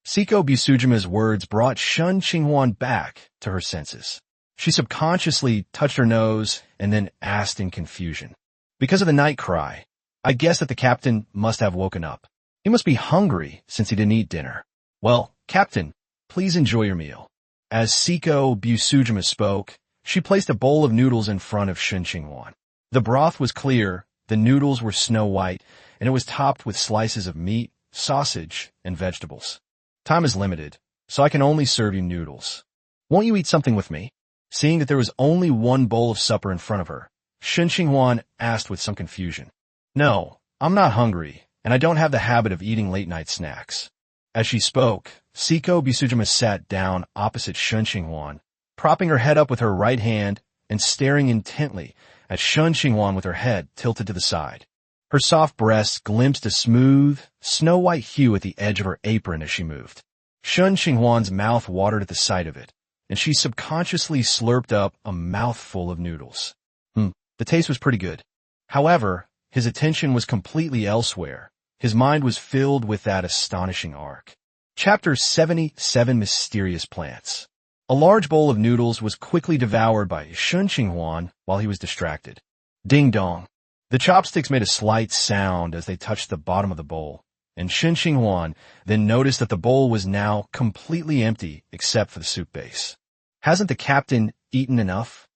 Siko Bisujima's words brought Shen Qinghuan back to her senses. She subconsciously touched her nose and then asked in confusion. Because of the night cry, I guess that the captain must have woken up. He must be hungry since he didn't eat dinner. Well, Captain, please enjoy your meal. As Siko Bisujima spoke, she placed a bowl of noodles in front of Shen Qinghuan. The broth was clear, the noodles were snow white, and it was topped with slices of meat, sausage, and vegetables. Time is limited, so I can only serve you noodles. Won't you eat something with me? Seeing that there was only one bowl of supper in front of her, Shen Qinghuan asked with some confusion. No, I'm not hungry, and I don't have the habit of eating late-night snacks. As she spoke, Siko Bisujima sat down opposite Shen Qinghuan, propping her head up with her right hand and staring intently at Shen Qinghuan with her head tilted to the side. Her soft breasts glimpsed a smooth, snow-white hue at the edge of her apron as she moved. Shen Qinghuan's mouth watered at the sight of it, and she subconsciously slurped up a mouthful of noodles. The taste was pretty good. However, his attention was completely elsewhere. His mind was filled with that astonishing arc. Chapter 77 Mysterious Plants. A large bowl of noodles was quickly devoured by Shen Qinghuan while he was distracted. Ding dong. The chopsticks made a slight sound as they touched the bottom of the bowl, and Shen Qinghuan then noticed that the bowl was now completely empty except for the soup base. Hasn't the captain eaten enough?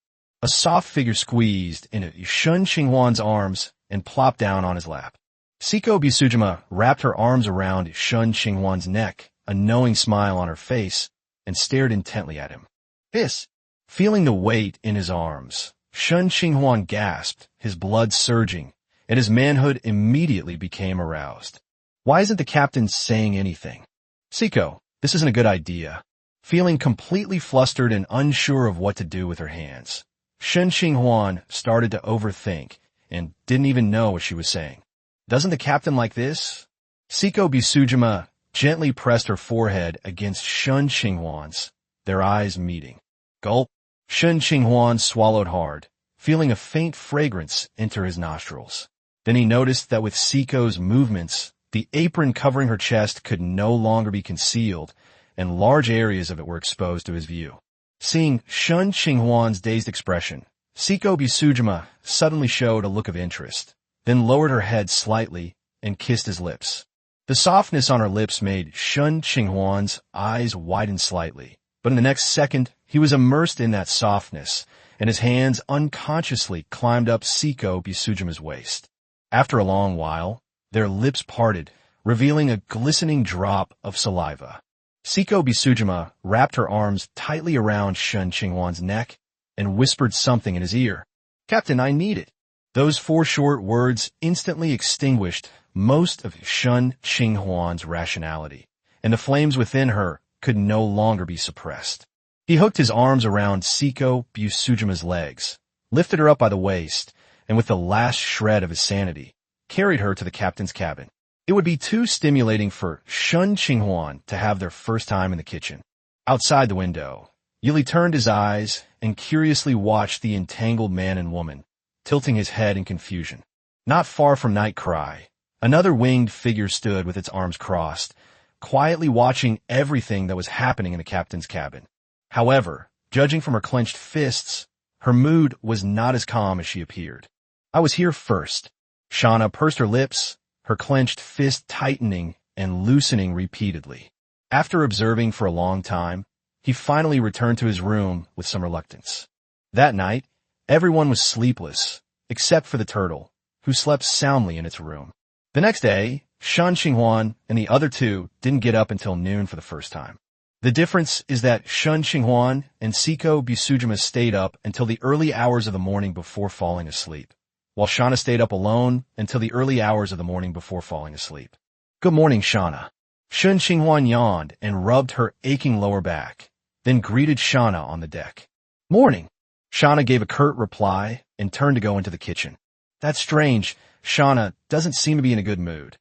A soft figure squeezed into Shen Qinghuan's arms and plopped down on his lap. Siko Bisujima wrapped her arms around Shen Qinghuan's neck, a knowing smile on her face, and stared intently at him. Hiss! Feeling the weight in his arms, Shen Qinghuan gasped, his blood surging, and his manhood immediately became aroused. Why isn't the captain saying anything? Siko, this isn't a good idea. Feeling completely flustered and unsure of what to do with her hands, Shen Qinghuan started to overthink and didn't even know what she was saying. Doesn't the captain like this? Siko Bisujima gently pressed her forehead against Shen Qinghuan's, their eyes meeting. Gulp. Shen Qinghuan swallowed hard, feeling a faint fragrance enter his nostrils. Then he noticed that with Siko's movements, the apron covering her chest could no longer be concealed, and large areas of it were exposed to his view. Seeing Shen Qinghuan's dazed expression, Siko Bisujima suddenly showed a look of interest. then lowered her head slightly and kissed his lips. The softness on her lips made Shen Qinghuan's eyes widen slightly, but in the next second, he was immersed in that softness, and his hands unconsciously climbed up Siko Bisujuma's waist. After a long while, their lips parted, revealing a glistening drop of saliva. Siko Bisujuma wrapped her arms tightly around Shen Qinghuan's neck and whispered something in his ear. "Captain, I need it." Those 4 short words instantly extinguished most of Shen Qinghuan's rationality, and the flames within her could no longer be suppressed. He hooked his arms around Siko Bisujuma's legs, lifted her up by the waist, and with the last shred of his sanity, carried her to the captain's cabin. It would be too stimulating for Shen Qinghuan to have their first time in the kitchen. Outside the window, Yili turned his eyes and curiously watched the entangled man and woman, tilting his head in confusion. Not far from Night Cry, another winged figure stood with its arms crossed, quietly watching everything that was happening in the captain's cabin. However, judging from her clenched fists, her mood was not as calm as she appeared. "I was here first." Shauna pursed her lips, her clenched fist tightening and loosening repeatedly. After observing for a long time, he finally returned to his room with some reluctance. That night, everyone was sleepless, except for the turtle, who slept soundly in its room. The next day, Shen Qinghuan and the other 2 didn't get up until noon for the first time. The difference is that Shen Qinghuan and Siko Bisujuma stayed up until the early hours of the morning before falling asleep, while Shauna stayed up alone until the early hours of the morning before falling asleep. "Good morning, Shauna." Shen Qinghuan yawned and rubbed her aching lower back, then greeted Shauna on the deck. "Morning." Shauna gave a curt reply and turned to go into the kitchen. "That's strange. Shauna doesn't seem to be in a good mood."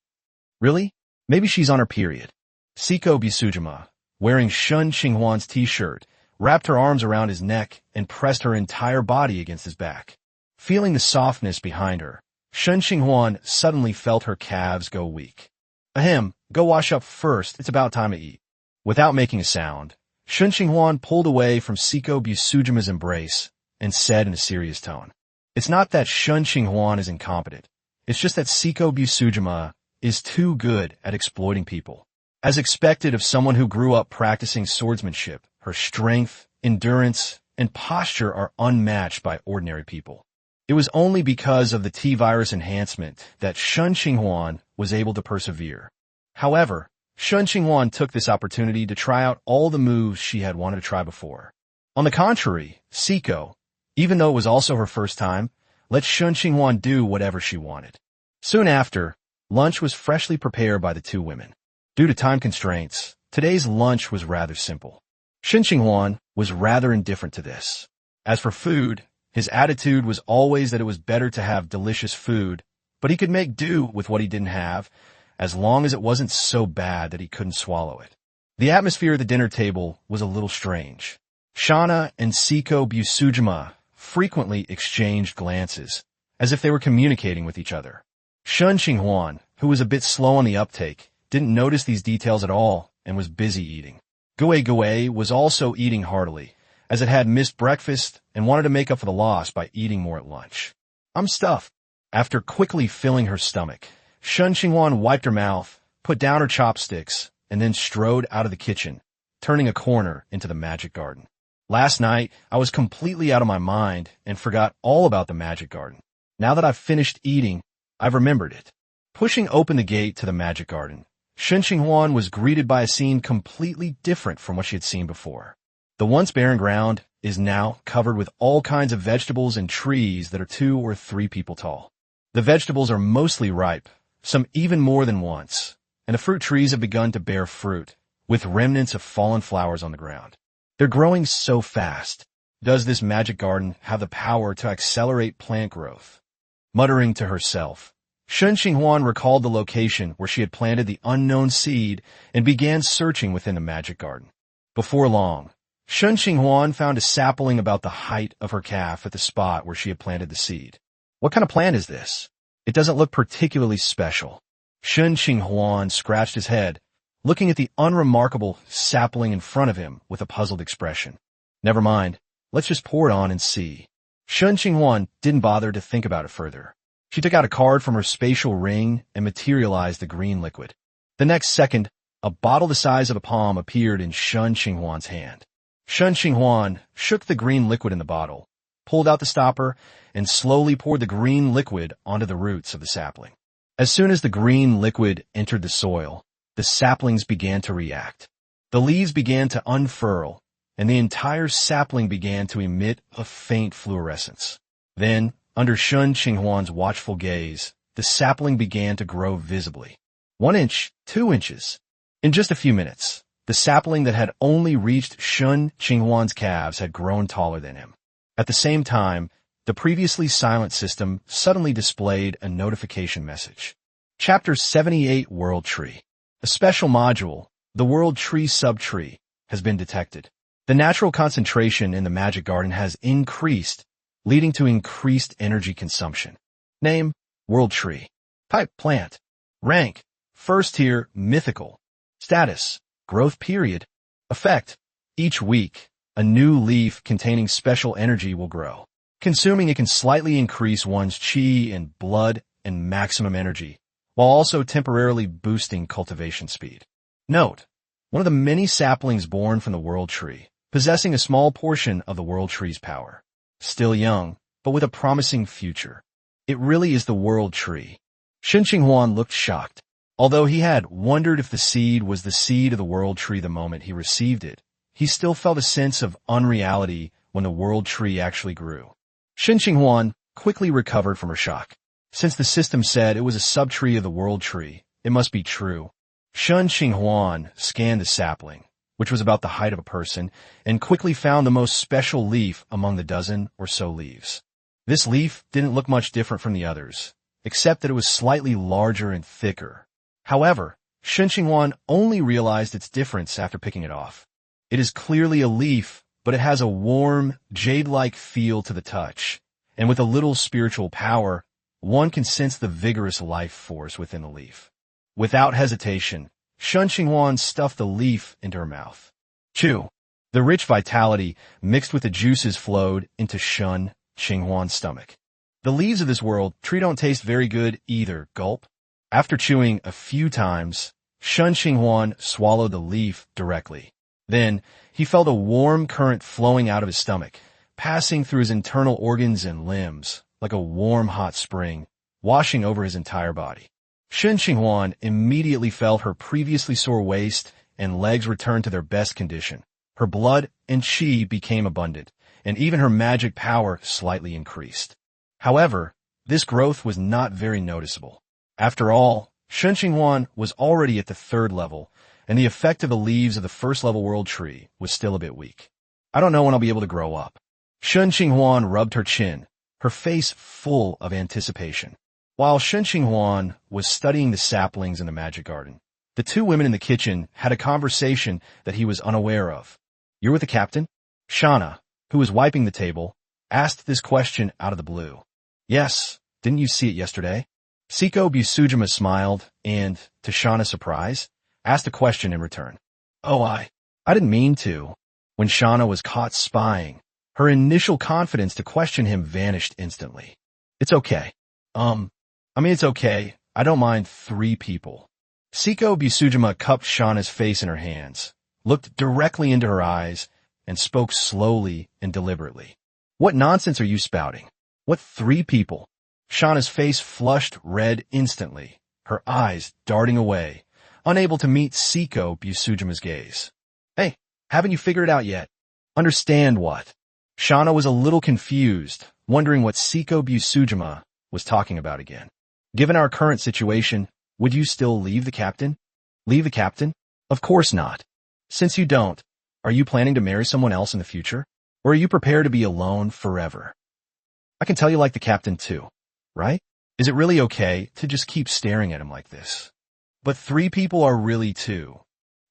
"Really? Maybe she's on her period." Siko Bisujuma, wearing Shen Qinghuan's t-shirt, wrapped her arms around his neck and pressed her entire body against his back. Feeling the softness behind her, Shen Qinghuan suddenly felt her calves go weak. "Ahem, go wash up first. It's about time to eat." Without making a sound, Shen Qinghuan pulled away from Siko Bisujuma's embrace and said in a serious tone, "It's not that Shen Qinghuan is incompetent. It's just that Siko Bisujuma is too good at exploiting people. As expected of someone who grew up practicing swordsmanship, her strength, endurance, and posture are unmatched by ordinary people. It was only because of the T-virus enhancement that Shen Qinghuan was able to persevere. However, Shen Qinghuan took this opportunity to try out all the moves she had wanted to try before. On the contrary, Siko, even though it was also her first time, let Shen Qinghuan do whatever she wanted. Soon after, lunch was freshly prepared by the 2 women. Due to time constraints, today's lunch was rather simple. Shen Qinghuan was rather indifferent to this. As for food, his attitude was always that it was better to have delicious food, but he could make do with what he didn't have, as long as it wasn't so bad that he couldn't swallow it. The atmosphere at the dinner table was a little strange. Shauna and Siko Bisujuma frequently exchanged glances, as if they were communicating with each other. Shen Qinghuan, who was a bit slow on the uptake, didn't notice these details at all and was busy eating. Gui was also eating heartily, as it had missed breakfast and wanted to make up for the loss by eating more at lunch. "I'm stuffed." After quickly filling her stomach, Shen Qinghuan wiped her mouth, put down her chopsticks, and then strode out of the kitchen, turning a corner into the magic garden. "Last night, I was completely out of my mind and forgot all about the magic garden. Now that I've finished eating, I've remembered it." Pushing open the gate to the magic garden, Shen Qinghuan was greeted by a scene completely different from what she had seen before. The once barren ground is now covered with all kinds of vegetables and trees that are 2 or 3 people tall. The vegetables are mostly ripe, some even more than once, and the fruit trees have begun to bear fruit, with remnants of fallen flowers on the ground. They're growing so fast. Does this magic garden have the power to accelerate plant growth? Muttering to herself, Shen Qinghuan recalled the location where she had planted the unknown seed and began searching within the magic garden. Before long, Shen Qinghuan found a sapling about the height of her calf at the spot where she had planted the seed. "What kind of plant is this? It doesn't look particularly special." Shen Qinghuan scratched his head, looking at the unremarkable sapling in front of him with a puzzled expression. "Never mind, let's just pour it on and see." Shen Qinghuan didn't bother to think about it further. She took out a card from her spatial ring and materialized the green liquid. The next second, a bottle the size of a palm appeared in Shen Qinghuan's hand. Shen Qinghuan shook the green liquid in the bottle, pulled out the stopper, and slowly poured the green liquid onto the roots of the sapling. As soon as the green liquid entered the soil, the saplings began to react. The leaves began to unfurl, and the entire sapling began to emit a faint fluorescence. Then, under Shen Qinghuan's watchful gaze, the sapling began to grow visibly. 1 inch, 2 inches. In just a few minutes, the sapling that had only reached Shen Qinghuan's calves had grown taller than him. At the same time, the previously silent system suddenly displayed a notification message. Chapter 78 World Tree. A special module, the World Tree subtree, has been detected. The natural concentration in the magic garden has increased, leading to increased energy consumption. Name, World Tree. Type, plant. Rank, first tier, mythical. Status, growth period. Effect, each week, a new leaf containing special energy will grow. Consuming it can slightly increase one's chi and blood and maximum energy, while also temporarily boosting cultivation speed. Note, one of the many saplings born from the World Tree, possessing a small portion of the World Tree's power. Still young, but with a promising future. It really is the World Tree. Shen Qinghuan looked shocked. Although he had wondered if the seed was the seed of the World Tree the moment he received it, he still felt a sense of unreality when the World Tree actually grew. Shen Qinghuan quickly recovered from her shock. Since the system said it was a subtree of the World Tree, it must be true. Shen Qinghuan scanned the sapling, which was about the height of a person, and quickly found the most special leaf among the dozen or so leaves. This leaf didn't look much different from the others, except that it was slightly larger and thicker. However, Shen Qinghuan only realized its difference after picking it off. It is clearly a leaf, but it has a warm, jade-like feel to the touch, and with a little spiritual power, one can sense the vigorous life force within the leaf. Without hesitation, Shen Qinghuan stuffed the leaf into her mouth. Chew. The rich vitality mixed with the juices flowed into Shen Qinghuan's stomach. The leaves of this world tree don't taste very good either, gulp. After chewing a few times, Shen Qinghuan swallowed the leaf directly. Then, he felt a warm current flowing out of his stomach, passing through his internal organs and limbs, like a warm hot spring, washing over his entire body. Shen Qinghuan immediately felt her previously sore waist and legs return to their best condition. Her blood and qi became abundant, and even her magic power slightly increased. However, this growth was not very noticeable. After all, Shen Qinghuan was already at the 3rd level, and the effect of the leaves of the 1st level World Tree was still a bit weak. I don't know when I'll be able to grow up. Shen Qinghuan rubbed her chin, her face full of anticipation. While Shen Qinghuan was studying the saplings in the magic garden, the 2 women in the kitchen had a conversation that he was unaware of. "You're with the captain?" Shauna, who was wiping the table, asked this question out of the blue. "Yes, didn't you see it yesterday?" Siko Busujima smiled and, to Shauna's surprise, asked a question in return. "Oh, I didn't mean to." When Shauna was caught spying, her initial confidence to question him vanished instantly. "It's okay. It's okay. I don't mind 3 people. Siko Busujima cupped Shauna's face in her hands, looked directly into her eyes, and spoke slowly and deliberately. "What nonsense are you spouting? What 3 people?" Shauna's face flushed red instantly, her eyes darting away, unable to meet Siko Busujima's gaze. "Hey, haven't you figured it out yet?" "Understand what?" Shauna was a little confused, wondering what Siko Busujima was talking about again. "Given our current situation, would you still leave the captain?" "Leave the captain? Of course not. Since you don't, are you planning to marry someone else in the future? Or are you prepared to be alone forever?" "I can tell you like the captain too, right? Is it really okay to just keep staring at him like this?" "But 3 people are really 2.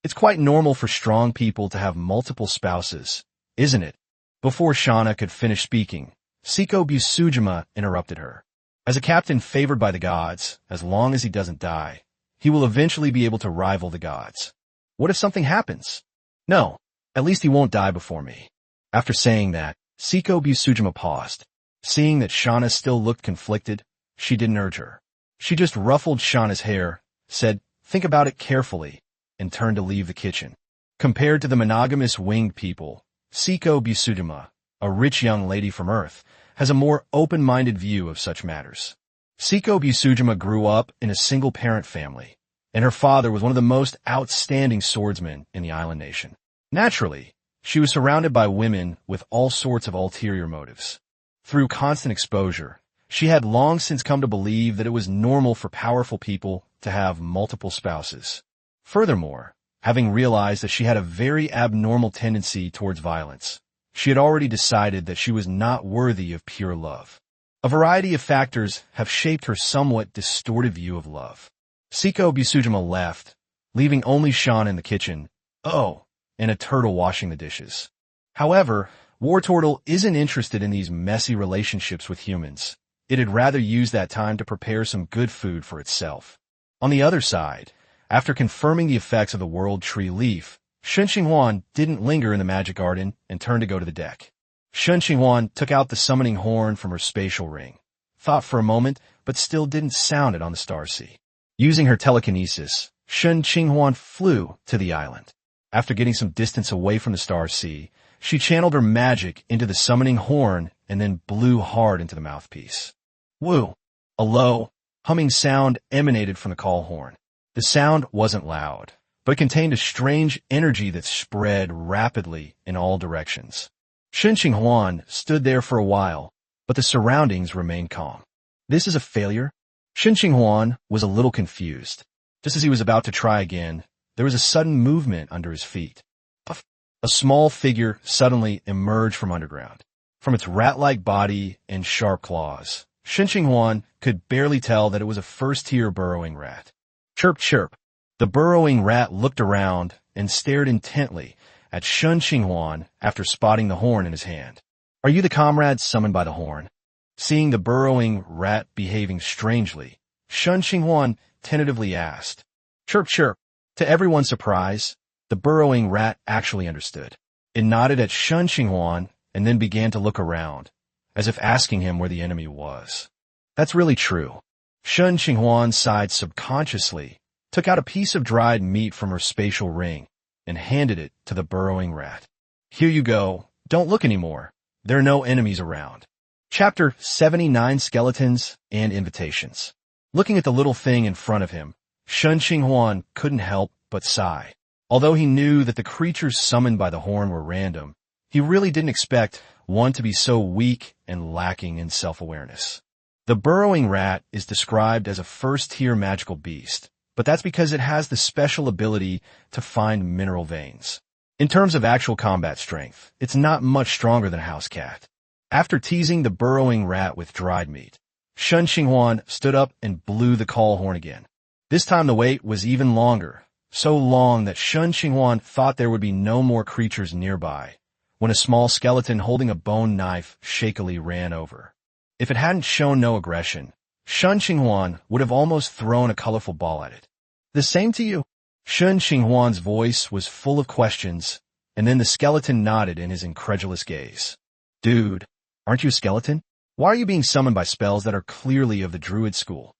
It's quite normal for strong people to have multiple spouses, isn't it?" Before Shauna could finish speaking, Siko Busujima interrupted her. "As a captain favored by the gods, as long as he doesn't die, he will eventually be able to rival the gods. What if something happens? No, at least he won't die before me." After saying that, Siko Busujima paused. Seeing that Shauna still looked conflicted, she didn't urge her. She just ruffled Shauna's hair, said, "Think about it carefully," and turned to leave the kitchen. Compared to the monogamous winged people, Seiko Busujima, a rich young lady from Earth, has a more open-minded view of such matters. Seiko Busujima grew up in a single-parent family, and her father was one of the most outstanding swordsmen in the island nation. Naturally, she was surrounded by women with all sorts of ulterior motives. Through constant exposure, she had long since come to believe that it was normal for powerful people to have multiple spouses. Furthermore, having realized that she had a very abnormal tendency towards violence, she had already decided that she was not worthy of pure love. A variety of factors have shaped her somewhat distorted view of love. Seiko Busujima left, leaving only Sean in the kitchen, and a turtle washing the dishes. However, War Turtle isn't interested in these messy relationships with humans. It'd rather use that time to prepare some good food for itself. On the other side, after confirming the effects of the World Tree Leaf, Shen Qinghuan didn't linger in the magic garden and turned to go to the deck. Shen Qinghuan took out the summoning horn from her spatial ring, thought for a moment, but still didn't sound it on the star sea. Using her telekinesis, Shen Qinghuan flew to the island. After getting some distance away from the star sea, she channeled her magic into the summoning horn and then blew hard into the mouthpiece. Woo! A low, humming sound emanated from the call horn. The sound wasn't loud, but it contained a strange energy that spread rapidly in all directions. Shen Qinghuan stood there for a while, but the surroundings remained calm. This is a failure? Shen Qinghuan was a little confused. Just as he was about to try again, there was a sudden movement under his feet. Puff! A small figure suddenly emerged from underground. From its rat-like body and sharp claws, Shen Qinghuan could barely tell that it was a first-tier burrowing rat. Chirp, chirp. The burrowing rat looked around and stared intently at Shen Qinghuan after spotting the horn in his hand. "Are you the comrade summoned by the horn?" Seeing the burrowing rat behaving strangely, Shen Qinghuan tentatively asked. Chirp, chirp. To everyone's surprise, the burrowing rat actually understood. It nodded at Shen Qinghuan and then began to look around, as if asking him where the enemy was. That's really true. Shen Qinghuan sighed subconsciously, took out a piece of dried meat from her spatial ring, and handed it to the burrowing rat. Here you go. Don't look anymore. There are no enemies around. Chapter 79 Skeletons and Invitations. Looking at the little thing in front of him, Shen Qinghuan couldn't help but sigh. Although he knew that the creatures summoned by the horn were random, he really didn't expect one to be so weak and lacking in self-awareness. The burrowing rat is described as a first-tier magical beast, but that's because it has the special ability to find mineral veins. In terms of actual combat strength, it's not much stronger than a house cat. After teasing the burrowing rat with dried meat, Shen Qinghuan stood up and blew the call horn again. This time the wait was even longer, so long that Shen Qinghuan thought there would be no more creatures nearby, when a small skeleton holding a bone knife shakily ran over. If it hadn't shown no aggression, Shen Qinghuan would have almost thrown a colorful ball at it. The same to you? Shen Qinghuan's voice was full of questions, and then the skeleton nodded in his incredulous gaze. Dude, aren't you a skeleton? Why are you being summoned by spells that are clearly of the druid school?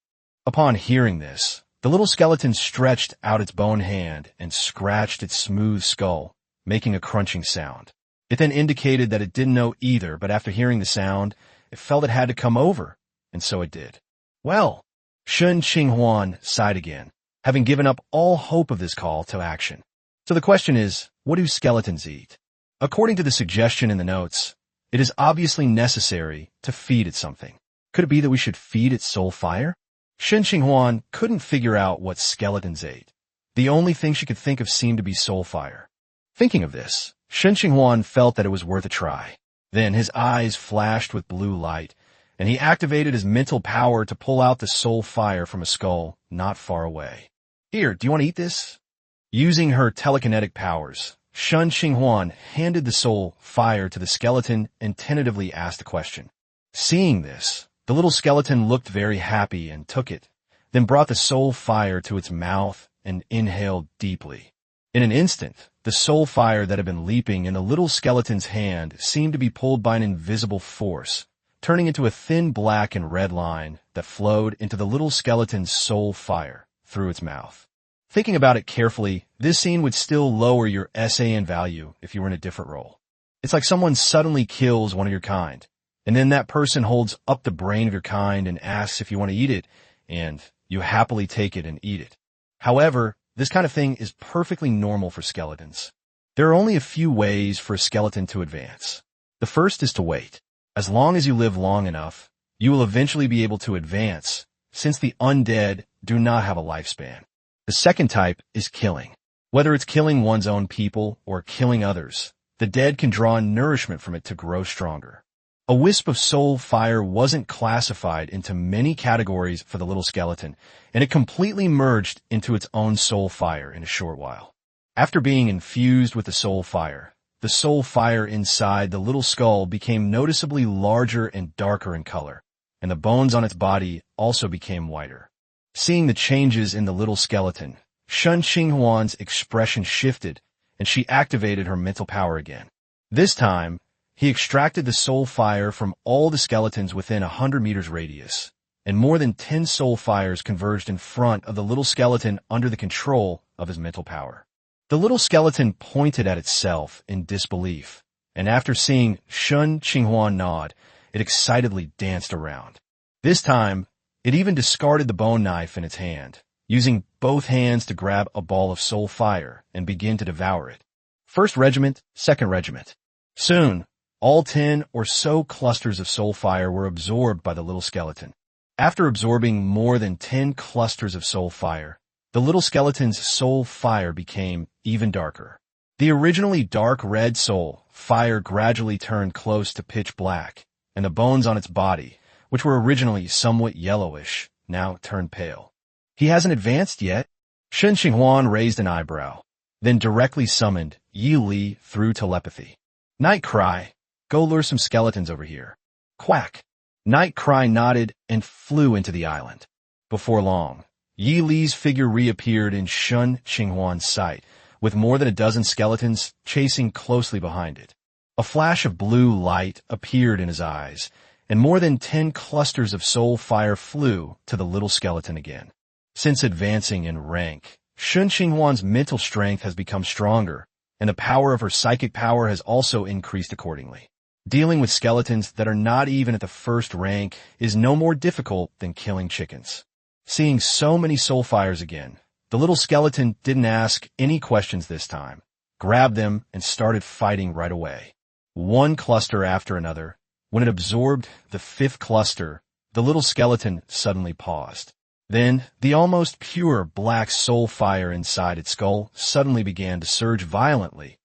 Upon hearing this, the little skeleton stretched out its bone hand and scratched its smooth skull, making a crunching sound. It then indicated that it didn't know either, but after hearing the sound, it felt it had to come over, and so it did. Well, Shen Qinghuan sighed again, having given up all hope of this call to action. So the question is, what do skeletons eat? According to the suggestion in the notes, it is obviously necessary to feed it something. Could it be that we should feed it soul fire? Shen Qinghuan couldn't figure out what skeletons ate. The only thing she could think of seemed to be soul fire. Thinking of this, Shen Qinghuan felt that it was worth a try. Then his eyes flashed with blue light, and he activated his mental power to pull out the soul fire from a skull not far away. Here, do you want to eat this? Using her telekinetic powers, Shen Qinghuan handed the soul fire to the skeleton and tentatively asked a question. Seeing this, the little skeleton looked very happy and took it, then brought the soul fire to its mouth and inhaled deeply. In an instant, the soul fire that had been leaping in the little skeleton's hand seemed to be pulled by an invisible force, turning into a thin black and red line that flowed into the little skeleton's soul fire through its mouth. Thinking about it carefully, this scene would still lower your SAN value if you were in a different role. It's like someone suddenly kills one of your kind, and then that person holds up the brain of your kind and asks if you want to eat it, and you happily take it and eat it. However, this kind of thing is perfectly normal for skeletons. There are only a few ways for a skeleton to advance. The first is to wait. As long as you live long enough, you will eventually be able to advance, since the undead do not have a lifespan. The second type is killing. Whether it's killing one's own people or killing others, the dead can draw nourishment from it to grow stronger. A wisp of soul fire wasn't classified into many categories for the little skeleton, and it completely merged into its own soul fire in a short while. After being infused with the soul fire inside the little skull became noticeably larger and darker in color, and the bones on its body also became whiter. Seeing the changes in the little skeleton, Shen Qinghuan's expression shifted, and she activated her mental power again. This time, he extracted the soul fire from all the skeletons within 100 meters radius, and more than 10 soul fires converged in front of the little skeleton under the control of his mental power. The little skeleton pointed at itself in disbelief, and after seeing Shen Qinghuan nod, it excitedly danced around. This time, it even discarded the bone knife in its hand, using both hands to grab a ball of soul fire and begin to devour it. First regiment, second regiment. Soon, all 10 or so clusters of soul fire were absorbed by the little skeleton. After absorbing more than 10 clusters of soul fire, the little skeleton's soul fire became even darker. The originally dark red soul fire gradually turned close to pitch black, and the bones on its body, which were originally somewhat yellowish, now turned pale. He hasn't advanced yet? Shen Qinghuan raised an eyebrow, then directly summoned Yi Li through telepathy. Night Cry, go lure some skeletons over here. Quack! Night Cry nodded and flew into the island. Before long, Yi Li's figure reappeared in Shen Qinghuan's sight, with more than a dozen skeletons chasing closely behind it. A flash of blue light appeared in his eyes, and more than 10 clusters of soul fire flew to the little skeleton again. Since advancing in rank, Shen Qinghuan's mental strength has become stronger, and the power of her psychic power has also increased accordingly. Dealing with skeletons that are not even at the first rank is no more difficult than killing chickens. Seeing so many soul fires again, the little skeleton didn't ask any questions this time, grabbed them, and started fighting right away. One cluster after another. When it absorbed the 5th cluster, the little skeleton suddenly paused. Then, the almost pure black soul fire inside its skull suddenly began to surge violently,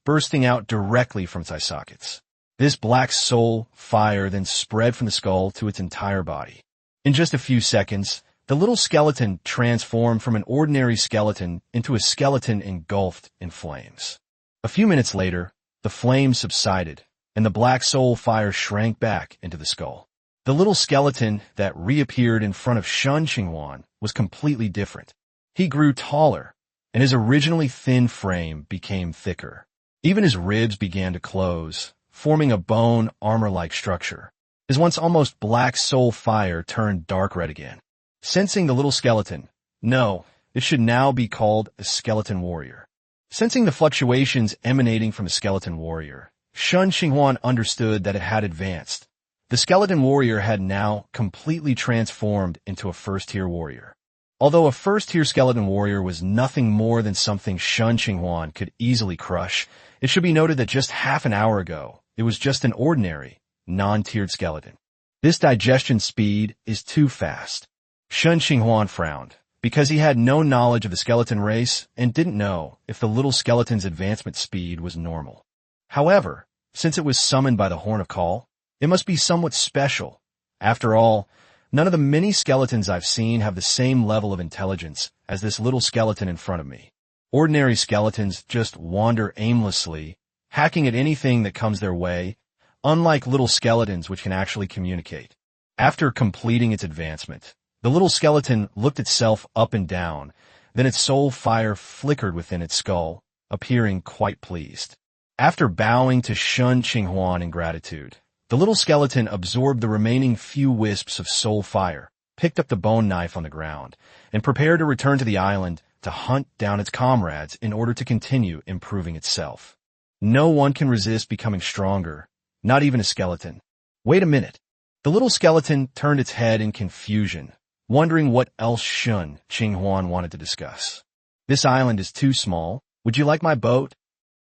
bursting out directly from its eye sockets. This black soul fire then spread from the skull to its entire body. In just a few seconds, the little skeleton transformed from an ordinary skeleton into a skeleton engulfed in flames. A few minutes later, the flames subsided, and the black soul fire shrank back into the skull. The little skeleton that reappeared in front of Shen Qinghuan was completely different. He grew taller, and his originally thin frame became thicker. Even his ribs began to close, forming a bone armor-like structure. His once almost black soul fire turned dark red again. Sensing the little skeleton, no, it should now be called a skeleton warrior. Sensing the fluctuations emanating from a skeleton warrior, Shen Qinghuan understood that it had advanced. The skeleton warrior had now completely transformed into a first-tier warrior. Although a first-tier skeleton warrior was nothing more than something Shen Qinghuan could easily crush, it should be noted that just half an hour ago, it was just an ordinary, non-tiered skeleton. This digestion speed is too fast. Shen Qinghuan frowned, because he had no knowledge of the skeleton race and didn't know if the little skeleton's advancement speed was normal. However, since it was summoned by the Horn of Call, it must be somewhat special. After all, none of the many skeletons I've seen have the same level of intelligence as this little skeleton in front of me. Ordinary skeletons just wander aimlessly, hacking at anything that comes their way, unlike little skeletons which can actually communicate. After completing its advancement, the little skeleton looked itself up and down, then its soul fire flickered within its skull, appearing quite pleased. After bowing to Shen Qinghuan in gratitude, The little skeleton absorbed the remaining few wisps of soul fire, picked up the bone knife on the ground, and prepared to return to the island to hunt down its comrades in order to continue improving itself. No one can resist becoming stronger, not even a skeleton. Wait a minute. The little skeleton turned its head in confusion, wondering what else Shen Qinghuan wanted to discuss. This island is too small. Would you like my boat?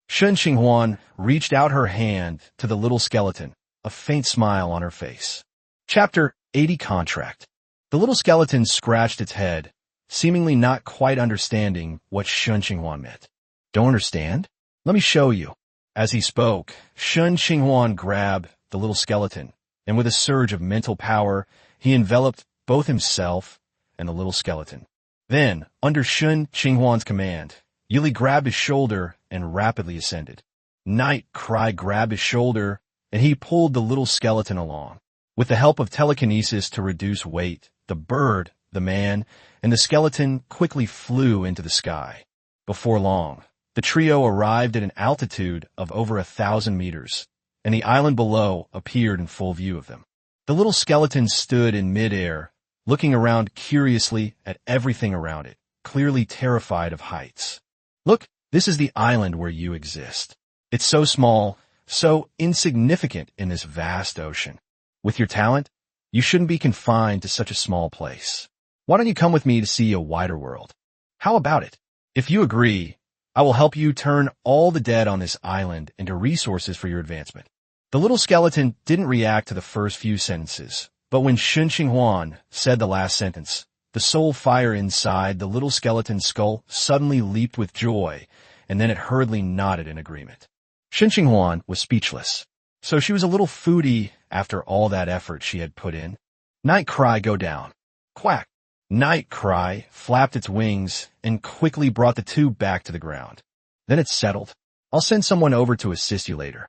Shen Qinghuan reached out her hand to the little skeleton, a faint smile on her face. Chapter 80 Contract. The little skeleton scratched its head, seemingly not quite understanding what Shen Qinghuan meant. Don't understand? Let me show you. As he spoke, Shen Qinghuan grabbed the little skeleton, and with a surge of mental power, he enveloped both himself and the little skeleton. Then, under Shen Qinghuan's command, Yili grabbed his shoulder and rapidly ascended. Night Cry grabbed his shoulder, and he pulled the little skeleton along. With the help of telekinesis to reduce weight, the bird, the man, and the skeleton quickly flew into the sky. Before long, the trio arrived at an altitude of over 1,000 meters, and the island below appeared in full view of them. The little skeleton stood in midair, looking around curiously at everything around it, clearly terrified of heights. Look, this is the island where you exist. It's so small, so insignificant in this vast ocean. With your talent, you shouldn't be confined to such a small place. Why don't you come with me to see a wider world? How about it? If you agree, I will help you turn all the dead on this island into resources for your advancement. The little skeleton didn't react to the first few sentences, but when Shen Qinghuan said the last sentence, the soul fire inside the little skeleton's skull suddenly leaped with joy, and then it hurriedly nodded in agreement. Shen Qinghuan was speechless, so she was a little foodie after all that effort she had put in. Night Cry go down. Quack! Night Cry flapped its wings and quickly brought the tube back to the ground. Then it settled. I'll send someone over to assist you later.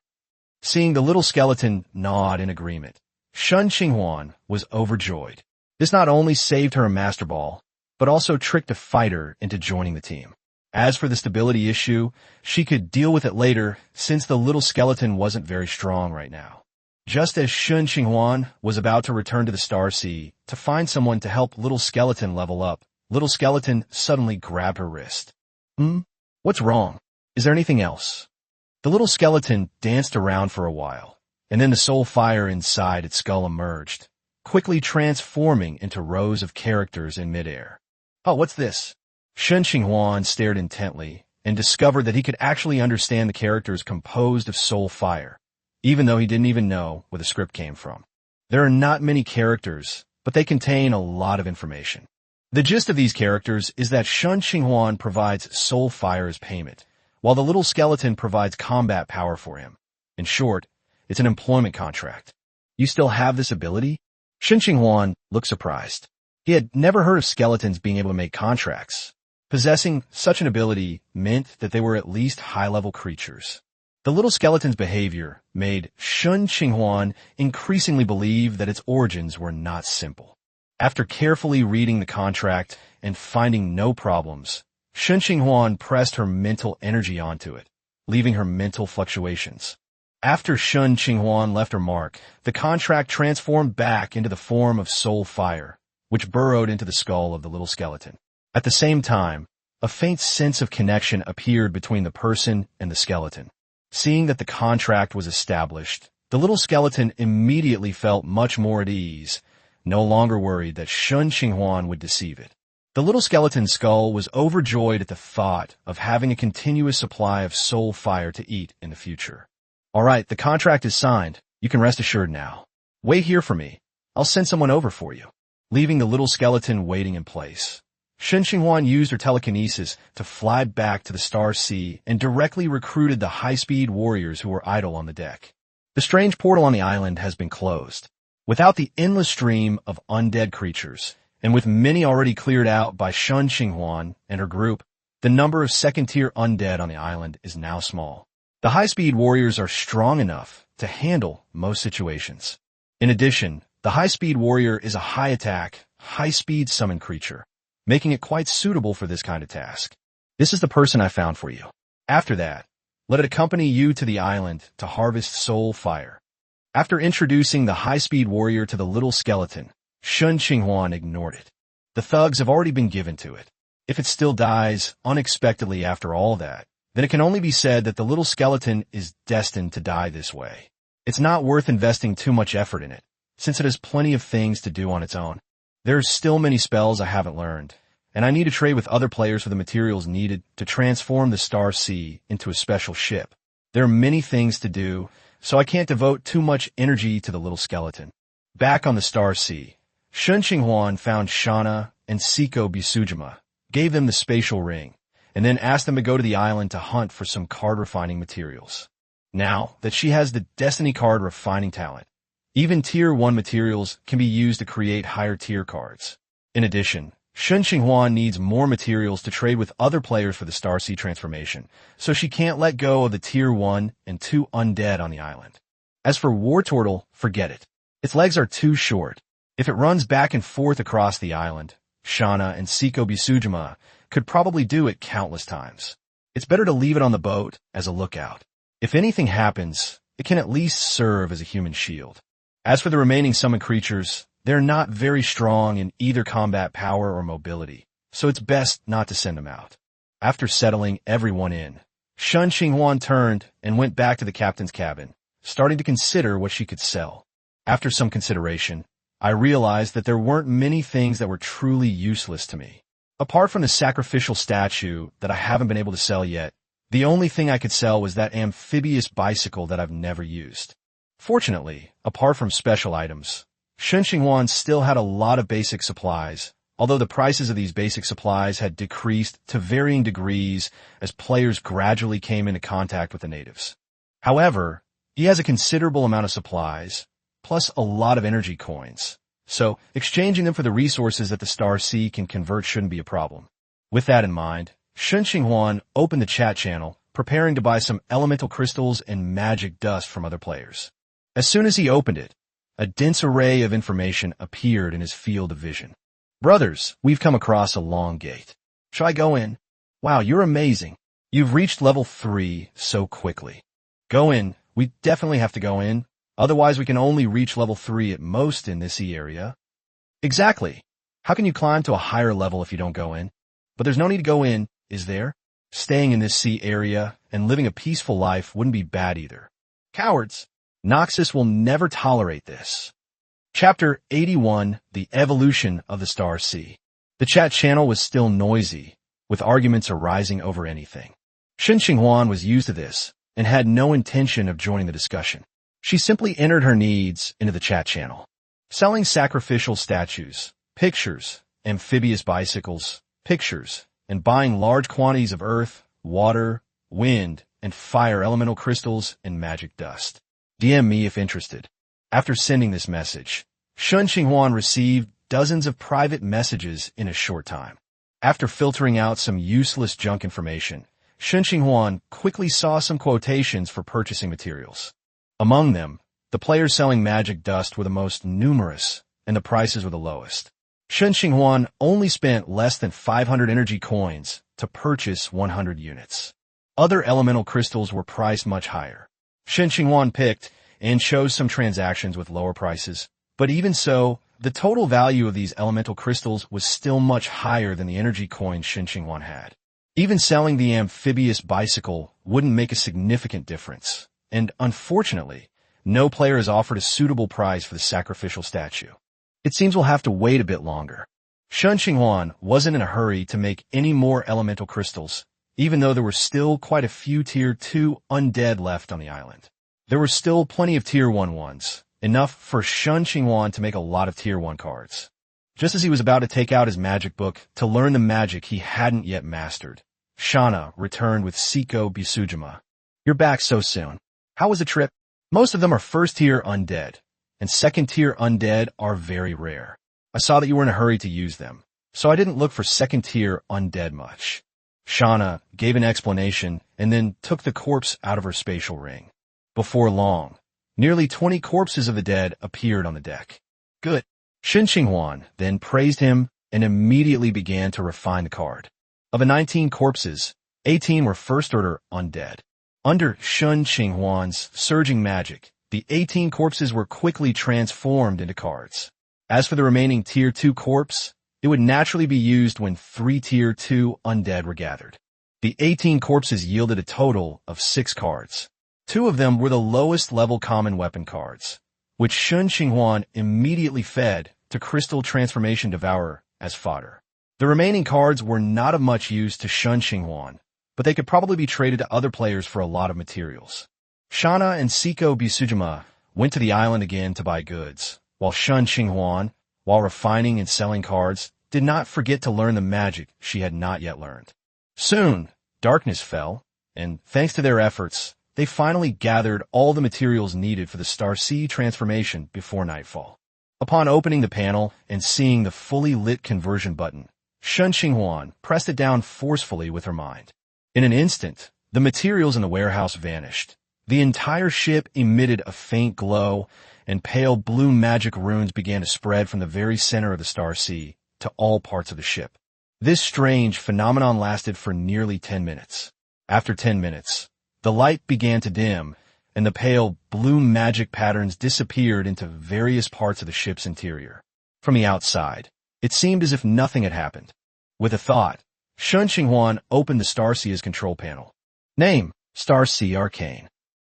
Seeing the little skeleton nod in agreement, Shen Qinghuan was overjoyed. This not only saved her a master ball, but also tricked a fighter into joining the team. As for the stability issue, she could deal with it later since the little skeleton wasn't very strong right now. Just as Shen Qinghuan was about to return to the Star Sea to find someone to help little skeleton level up, little skeleton suddenly grabbed her wrist. What's wrong? Is there anything else? The little skeleton danced around for a while, and then the soul fire inside its skull emerged, quickly transforming into rows of characters in midair. Oh, what's this? Shen Qinghuan stared intently and discovered that he could actually understand the characters composed of soul fire, even though he didn't even know where the script came from. There are not many characters, but they contain a lot of information. The gist of these characters is that Shen Qinghuan provides soul fire as payment, while the little skeleton provides combat power for him. In short, it's an employment contract. You still have this ability? Shen Qinghuan looked surprised. He had never heard of skeletons being able to make contracts. Possessing such an ability meant that they were at least high-level creatures. The little skeleton's behavior made Shen Qinghuan increasingly believe that its origins were not simple. After carefully reading the contract and finding no problems, Shen Qinghuan pressed her mental energy onto it, leaving her mental fluctuations. After Shen Qinghuan left her mark, the contract transformed back into the form of soul fire, which burrowed into the skull of the little skeleton. At the same time, a faint sense of connection appeared between the person and the skeleton. Seeing that the contract was established, the little skeleton immediately felt much more at ease, no longer worried that Shen Qinghuan would deceive it. The little skeleton's skull was overjoyed at the thought of having a continuous supply of soul fire to eat in the future. All right, the contract is signed. You can rest assured now. Wait here for me. I'll send someone over for you. Leaving the little skeleton waiting in place, Shen Qinghuan used her telekinesis to fly back to the Star Sea and directly recruited the high-speed warriors who were idle on the deck. The strange portal on the island has been closed. Without the endless stream of undead creatures, and with many already cleared out by Shen Qinghuan and her group, the number of second-tier undead on the island is now small. The high-speed warriors are strong enough to handle most situations. In addition, the high-speed warrior is a high-attack, high-speed summon creature, making it quite suitable for this kind of task. This is the person I found for you. After that, let it accompany you to the island to harvest soul fire. After introducing the high-speed warrior to the little skeleton, Shen Qinghuan ignored it. The thugs have already been given to it. If it still dies unexpectedly after all that, then it can only be said that the little skeleton is destined to die this way. It's not worth investing too much effort in it, since it has plenty of things to do on its own. There are still many spells I haven't learned, and I need to trade with other players for the materials needed to transform the Star Sea into a special ship. There are many things to do, so I can't devote too much energy to the little skeleton. Back on the Star Sea, Shen Qinghuan found Shana and Siko Bisujima, gave them the spatial ring, and then asked them to go to the island to hunt for some card refining materials. Now that she has the Destiny card refining talent, even Tier 1 materials can be used to create higher tier cards. In addition, Shen Qinghuan needs more materials to trade with other players for the Star Sea transformation, so she can't let go of the Tier 1 and 2 undead on the island. As for War Turtle, forget it. Its legs are too short. If it runs back and forth across the island, Shana and Siko Bisujima could probably do it countless times. It's better to leave it on the boat as a lookout. If anything happens, it can at least serve as a human shield. As for the remaining summon creatures, they're not very strong in either combat power or mobility, so it's best not to send them out. After settling everyone in, Shen Qinghuan turned and went back to the captain's cabin, starting to consider what she could sell. After some consideration, I realized that there weren't many things that were truly useless to me. Apart from the sacrificial statue that I haven't been able to sell yet, the only thing I could sell was that amphibious bicycle that I've never used. Fortunately, apart from special items, Shen Qinghuan still had a lot of basic supplies, although the prices of these basic supplies had decreased to varying degrees as players gradually came into contact with the natives. However, he has a considerable amount of supplies, plus a lot of energy coins, so exchanging them for the resources that the Star Sea can convert shouldn't be a problem. With that in mind, Shen Qinghuan opened the chat channel, preparing to buy some elemental crystals and magic dust from other players. As soon as he opened it, a dense array of information appeared in his field of vision. Brothers, we've come across a long gate. Shall I go in? Wow, you're amazing. You've reached level 3 so quickly. Go in. We definitely have to go in. Otherwise, we can only reach level 3 at most in this area. Exactly. How can you climb to a higher level if you don't go in? But there's no need to go in, is there? Staying in this sea area and living a peaceful life wouldn't be bad either. Cowards! Noxus will never tolerate this. Chapter 81, The Evolution of the Star Sea. The chat channel was still noisy, with arguments arising over anything. Shen Qinghuan was used to this and had no intention of joining the discussion. She simply entered her needs into the chat channel. Selling sacrificial statues, pictures, amphibious bicycles, pictures, and buying large quantities of earth, water, wind, and fire elemental crystals and magic dust. DM me if interested. After sending this message, Shen Qinghuan received dozens of private messages in a short time. After filtering out some useless junk information, Shen Qinghuan quickly saw some quotations for purchasing materials. Among them, the players selling magic dust were the most numerous, and the prices were the lowest. Shen Qinghuan only spent less than 500 energy coins to purchase 100 units. Other elemental crystals were priced much higher. Shen Qinghuan picked and chose some transactions with lower prices, but even so, the total value of these elemental crystals was still much higher than the energy coins Shen Qinghuan had. Even selling the amphibious bicycle wouldn't make a significant difference, and unfortunately, no player has offered a suitable price for the sacrificial statue. It seems we'll have to wait a bit longer. Shen Qinghuan wasn't in a hurry to make any more elemental crystals, even though there were still quite a few Tier 2 undead left on the island. There were still plenty of Tier 1 ones, enough for Shen Qinghuan to make a lot of Tier 1 cards. Just as he was about to take out his magic book to learn the magic he hadn't yet mastered, Shana returned with Siko Bisujima. You're back so soon. How was the trip? Most of them are first-tier undead, and second-tier undead are very rare. I saw that you were in a hurry to use them, so I didn't look for second-tier undead much. Shana gave an explanation and then took the corpse out of her spatial ring. Before long, nearly 20 corpses of the dead appeared on the deck. Good. Shen Qinghuan then praised him and immediately began to refine the card. Of the 19 corpses, 18 were first-order undead. Under Shen Qinghuan's surging magic, The 18 corpses were quickly transformed into cards. As for the remaining Tier 2 corpse, it would naturally be used when 3 Tier 2 undead were gathered. The 18 corpses yielded a total of 6 cards. 2 of them were the lowest level common weapon cards, which Shen Qinghuan immediately fed to Crystal Transformation Devourer as fodder. The remaining cards were not of much use to Shen Qinghuan, but they could probably be traded to other players for a lot of materials. Shana and Siko Bisujima went to the island again to buy goods, while Shen Qinghuan, while refining and selling cards, did not forget to learn the magic she had not yet learned. Soon, darkness fell, and thanks to their efforts, they finally gathered all the materials needed for the Star Sea transformation before nightfall. Upon opening the panel and seeing the fully lit conversion button, Shen Qinghuan pressed it down forcefully with her mind. In an instant, the materials in the warehouse vanished. The entire ship emitted a faint glow, and pale blue magic runes began to spread from the very center of the Star Sea to all parts of the ship. This strange phenomenon lasted for nearly 10 minutes. After 10 minutes, the light began to dim, and the pale blue magic patterns disappeared into various parts of the ship's interior. From the outside, it seemed as if nothing had happened. With a thought, Shen Qinghuan opened the Star Sea's control panel. Name, Star Sea Arcane.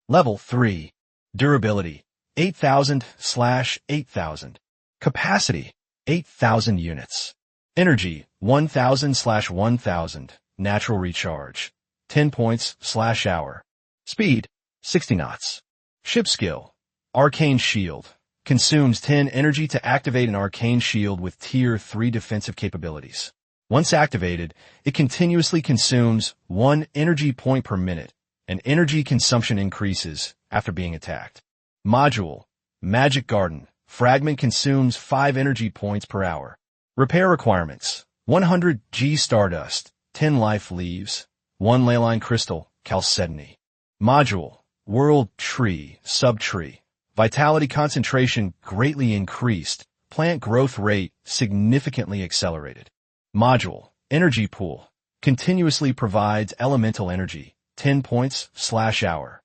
Level 3. Durability, 8,000/8,000. Capacity, 8,000 units. Energy, 1,000/1,000. Natural recharge, 10 points/hour. Speed, 60 knots. Ship skill, Arcane Shield. Consumes 10 energy to activate an Arcane Shield with Tier 3 defensive capabilities. Once activated, it continuously consumes 1 energy point per minute, and energy consumption increases after being attacked. Module, Magic Garden. Fragment consumes 5 energy points per hour. Repair requirements, 100 G Stardust, 10 Life Leaves, 1 Leyline Crystal, Chalcedony. Module, World Tree, Subtree. Vitality concentration greatly increased. Plant growth rate significantly accelerated. Module, Energy Pool. Continuously provides elemental energy, 10 points/hour.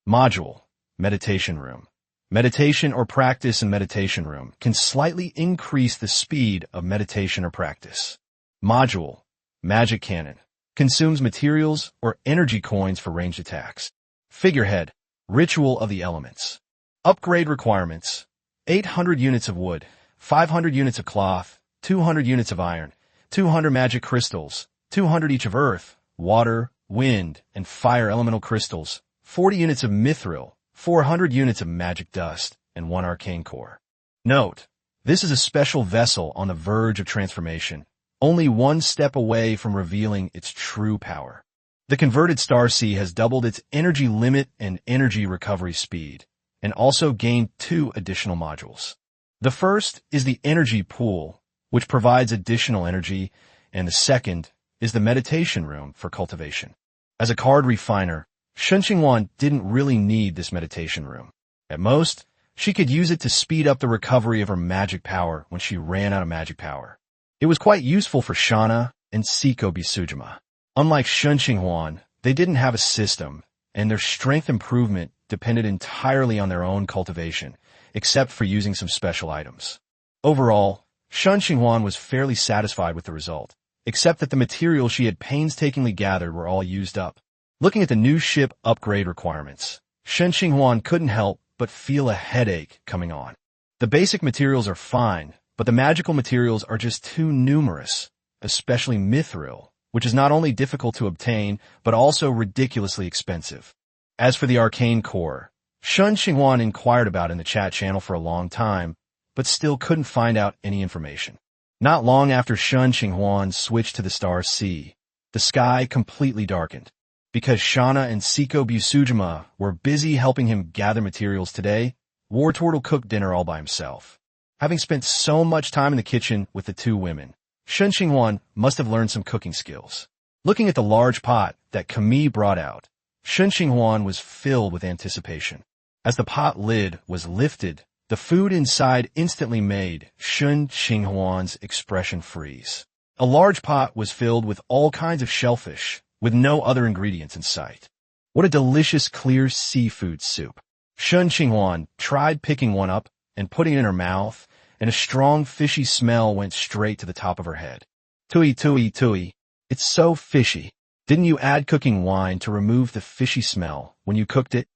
Module, Meditation Room. Meditation or practice in Meditation Room can slightly increase the speed of meditation or practice. Module, Magic Cannon. Consumes materials or energy coins for ranged attacks. Figurehead, Ritual of the Elements. Upgrade requirements, 800 units of wood, 500 units of cloth, 200 units of iron, 200 magic crystals, 200 each of earth, water, wind, and fire elemental crystals, 40 units of mithril, 400 units of magic dust, and 1 arcane core. Note, this is a special vessel on the verge of transformation, only 1 step away from revealing its true power. The converted Star Sea has doubled its energy limit and energy recovery speed, and also gained 2 additional modules. The first is the Energy Pool, which provides additional energy, and the second is the Meditation Room for cultivation. As a card refiner, Shen Qinghuan didn't really need this meditation room. At most, she could use it to speed up the recovery of her magic power when she ran out of magic power. It was quite useful for Shana and Siko Bisujima. Unlike Shen Qinghuan, they didn't have a system, and their strength improvement depended entirely on their own cultivation, except for using some special items. Overall, Shen Qinghuan was fairly satisfied with the result, except that the materials she had painstakingly gathered were all used up. Looking at the new ship upgrade requirements, Shen Qinghuan couldn't help but feel a headache coming on. The basic materials are fine, but the magical materials are just too numerous, especially mithril, which is not only difficult to obtain, but also ridiculously expensive. As for the arcane core, Shen Qinghuan inquired about it in the chat channel for a long time, but still couldn't find out any information. Not long after Shen Qinghuan switched to the Star Sea, the sky completely darkened. Because Shana and Siko Bisujima were busy helping him gather materials today, War Turtle cooked dinner all by himself. Having spent so much time in the kitchen with the 2 women, Shen Qinghuan must have learned some cooking skills. Looking at the large pot that Camille brought out, Shen Qinghuan was filled with anticipation. As the pot lid was lifted, the food inside instantly made Shen Qinghuan's expression freeze. A large pot was filled with all kinds of shellfish, with no other ingredients in sight. What a delicious clear seafood soup. Shen Qinghuan tried picking one up and putting it in her mouth, and a strong fishy smell went straight to the top of her head. Tui, tui, tui. It's so fishy. Didn't you add cooking wine to remove the fishy smell when you cooked it?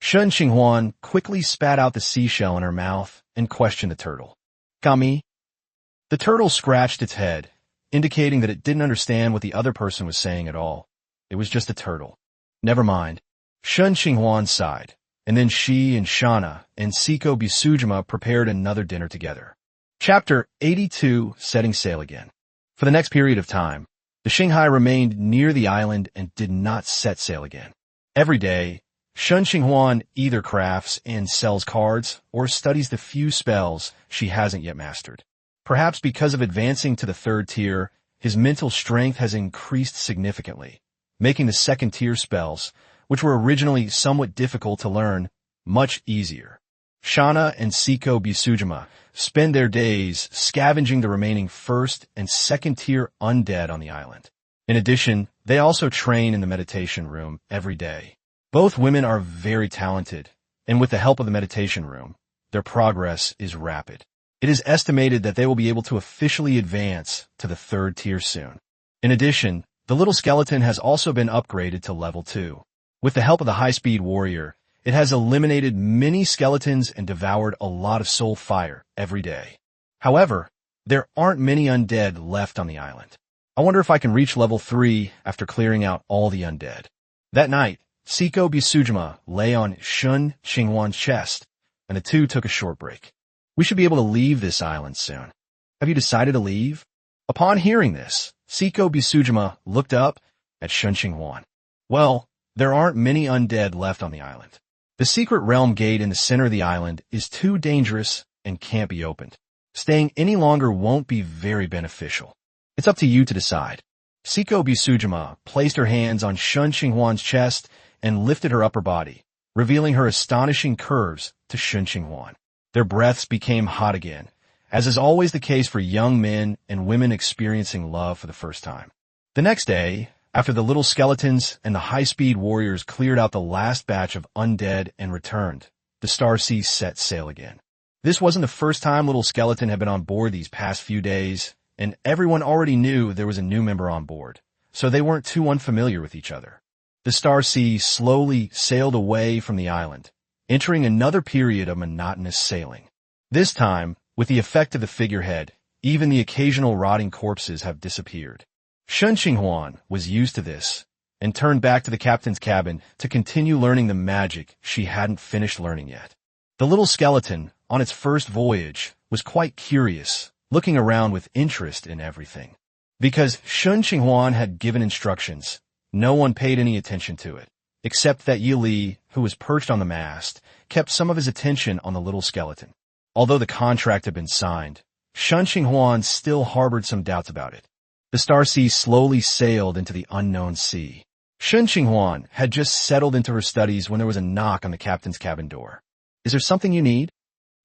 Shen Qinghuan quickly spat out the seashell in her mouth and questioned the turtle. Kami? The turtle scratched its head, indicating that it didn't understand what the other person was saying at all. It was just a turtle. Never mind. Shen Qinghuan sighed, and then she and Shana and Siko Busujima prepared another dinner together. Chapter 82, Setting Sail Again. For the next period of time, the Shanghai remained near the island and did not set sail again. Every day, Shen Qinghuan either crafts and sells cards or studies the few spells she hasn't yet mastered. Perhaps because of advancing to the third tier, his mental strength has increased significantly, making the second tier spells, which were originally somewhat difficult to learn, much easier. Shana and Siko Busujima spend their days scavenging the remaining first and second tier undead on the island. In addition, they also train in the meditation room every day. Both women are very talented, and with the help of the meditation room, their progress is rapid. It is estimated that they will be able to officially advance to the third tier soon. In addition, the little skeleton has also been upgraded to level 2. With the help of the high-speed warrior, it has eliminated many skeletons and devoured a lot of soul fire every day. However, there aren't many undead left on the island. I wonder if I can reach level 3 after clearing out all the undead. That night, Siko Busujima lay on Shen Qinghuan's chest, and the two took a short break. We should be able to leave this island soon. Have you decided to leave? Upon hearing this, Siko Busujima looked up at Shen Qinghuan. Well, there aren't many undead left on the island. The secret realm gate in the center of the island is too dangerous and can't be opened. Staying any longer won't be very beneficial. It's up to you to decide. Siko Busujima placed her hands on Shen Qinghuan's chest and lifted her upper body, revealing her astonishing curves to Shen Qinghuan. Their breaths became hot again, as is always the case for young men and women experiencing love for the first time. The next day, after the little skeletons and the high-speed warriors cleared out the last batch of undead and returned, the Star Sea set sail again. This wasn't the first time Little Skeleton had been on board these past few days, and everyone already knew there was a new member on board, so they weren't too unfamiliar with each other. The Star Sea slowly sailed away from the island, entering another period of monotonous sailing. This time, with the effect of the figurehead, even the occasional rotting corpses have disappeared. Shen Qinghuan was used to this, and turned back to the captain's cabin to continue learning the magic she hadn't finished learning yet. The little skeleton, on its first voyage, was quite curious, looking around with interest in everything. Because Shen Qinghuan had given instructions, no one paid any attention to it, except that Yi Li, who was perched on the mast, kept some of his attention on the little skeleton. Although the contract had been signed, Shen Qinghuan still harbored some doubts about it. The Star Sea slowly sailed into the unknown sea. Shen Qinghuan had just settled into her studies when there was a knock on the captain's cabin door. Is there something you need?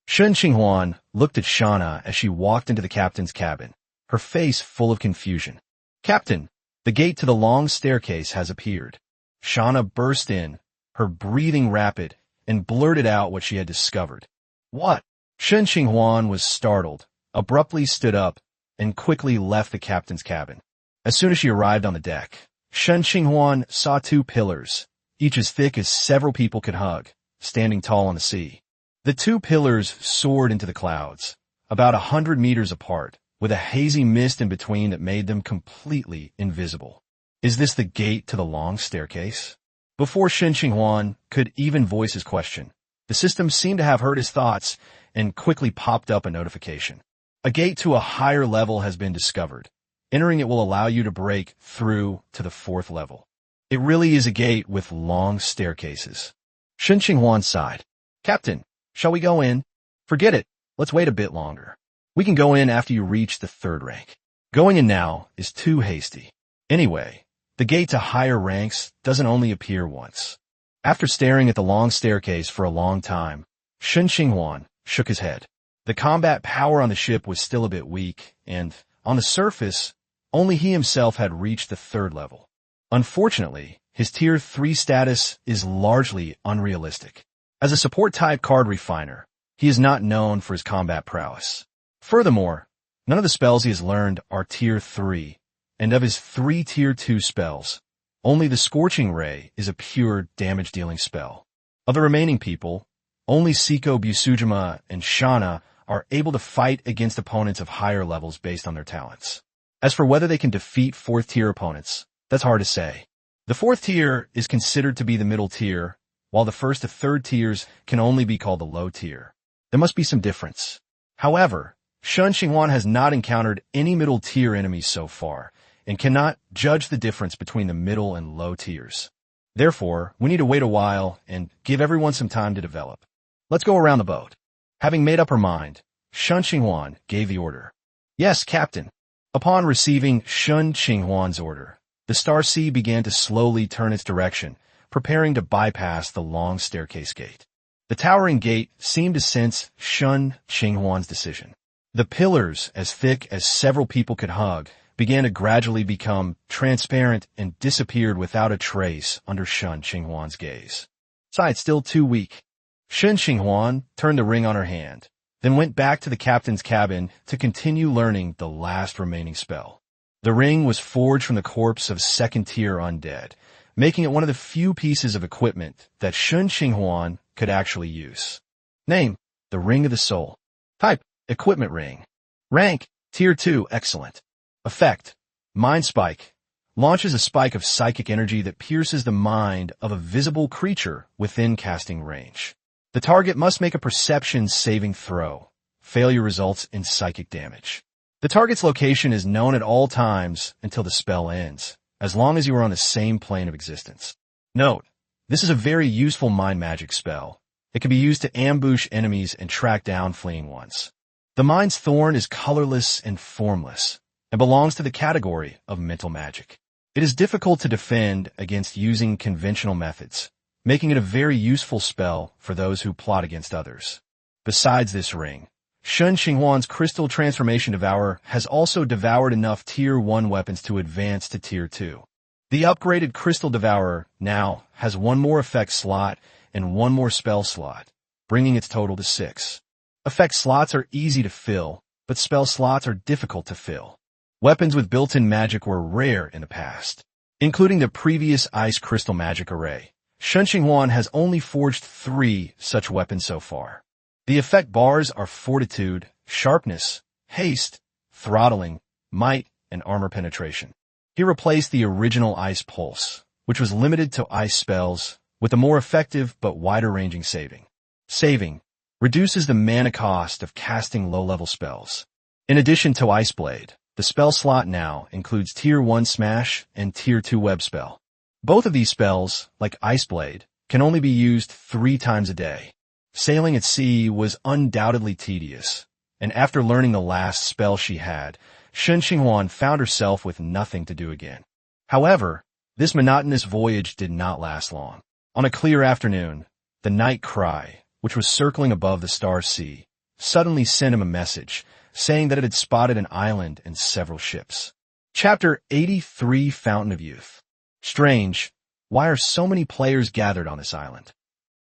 Shen Qinghuan looked at Shana as she walked into the captain's cabin, her face full of confusion. Captain, the gate to the long staircase has appeared. Shana burst in, her breathing rapid, and blurted out what she had discovered. What? Shen Qinghuan was startled, abruptly stood up, and quickly left the captain's cabin. As soon as she arrived on the deck, Shen Qinghuan saw two pillars, each as thick as several people could hug, standing tall on the sea. The two pillars soared into the clouds, about 100 meters apart, with a hazy mist in between that made them completely invisible. Is this the gate to the long staircase? Before Shen Qinghuan could even voice his question, the system seemed to have heard his thoughts and quickly popped up a notification. A gate to a higher level has been discovered. Entering it will allow you to break through to the 4th level. It really is a gate with long staircases. Shen Qinghuan sighed. Captain, shall we go in? Forget it. Let's wait a bit longer. We can go in after you reach the 3rd rank. Going in now is too hasty. Anyway, the gate to higher ranks doesn't only appear once. After staring at the long staircase for a long time, Shen Qinghuan shook his head. The combat power on the ship was still a bit weak, and, on the surface, only he himself had reached the 3rd level. Unfortunately, his Tier 3 status is largely unrealistic. As a support-type card refiner, he is not known for his combat prowess. Furthermore, none of the spells he has learned are Tier 3, and of his 3 Tier 2 spells, only the Scorching Ray is a pure damage-dealing spell. Of the remaining people, only Seiko Busujima and Shana are able to fight against opponents of higher levels based on their talents. As for whether they can defeat 4th tier opponents, that's hard to say. The 4th tier is considered to be the middle tier, while the 1st to 3rd tiers can only be called the low tier. There must be some difference. However, Shen Qinghuan has not encountered any middle tier enemies so far, and cannot judge the difference between the middle and low tiers. Therefore, we need to wait a while and give everyone some time to develop. Let's go around the boat. Having made up her mind, Shen Qinghuan gave the order. Yes, Captain. Upon receiving Shen Qinghuan's order, the Star Sea began to slowly turn its direction, preparing to bypass the long staircase gate. The towering gate seemed to sense Shen Qinghuan's decision. The pillars, as thick as several people could hug, began to gradually become transparent and disappeared without a trace under Shen Qinghuan's gaze. Sight still too weak. Shen Qinghuan turned the ring on her hand, then went back to the captain's cabin to continue learning the last remaining spell. The ring was forged from the corpse of 2nd tier undead, making it one of the few pieces of equipment that Shen Qinghuan could actually use. Name: the Ring of the Soul. Type: Equipment Ring. Rank: Tier 2, excellent. Effect: Mind Spike. Launches a spike of psychic energy that pierces the mind of a visible creature within casting range. The target must make a perception saving throw. Failure results in psychic damage. The target's location is known at all times until the spell ends, as long as you are on the same plane of existence. Note: this is a very useful mind magic spell. It can be used to ambush enemies and track down fleeing ones. The Mind's Thorn is colorless and formless, and belongs to the category of mental magic. It is difficult to defend against using conventional methods, making it a very useful spell for those who plot against others. Besides this ring, Shen Qinghuan's Crystal Transformation Devourer has also devoured enough Tier 1 weapons to advance to Tier 2. The upgraded Crystal Devourer now has 1 more effect slot and 1 more spell slot, bringing its total to 6. Effect slots are easy to fill, but spell slots are difficult to fill. Weapons with built-in magic were rare in the past. Including the previous Ice Crystal Magic Array, Shen Qinghuan has only forged 3 such weapons so far. The effect bars are Fortitude, Sharpness, Haste, Throttling, Might, and Armor Penetration. He replaced the original Ice Pulse, which was limited to ice spells, with a more effective but wider-ranging saving. Saving reduces the mana cost of casting low-level spells. In addition to Ice Blade, the spell slot now includes Tier 1 Smash and Tier 2 Web Spell. Both of these spells, like Ice Blade, can only be used 3 times a day. Sailing at sea was undoubtedly tedious, and after learning the last spell she had, Shen Qinghuan found herself with nothing to do again. However, this monotonous voyage did not last long. On a clear afternoon, the Night Cry, which was circling above the Star Sea, suddenly sent him a message, saying that it had spotted an island and several ships. Chapter 83, Fountain of Youth. Strange, why are so many players gathered on this island?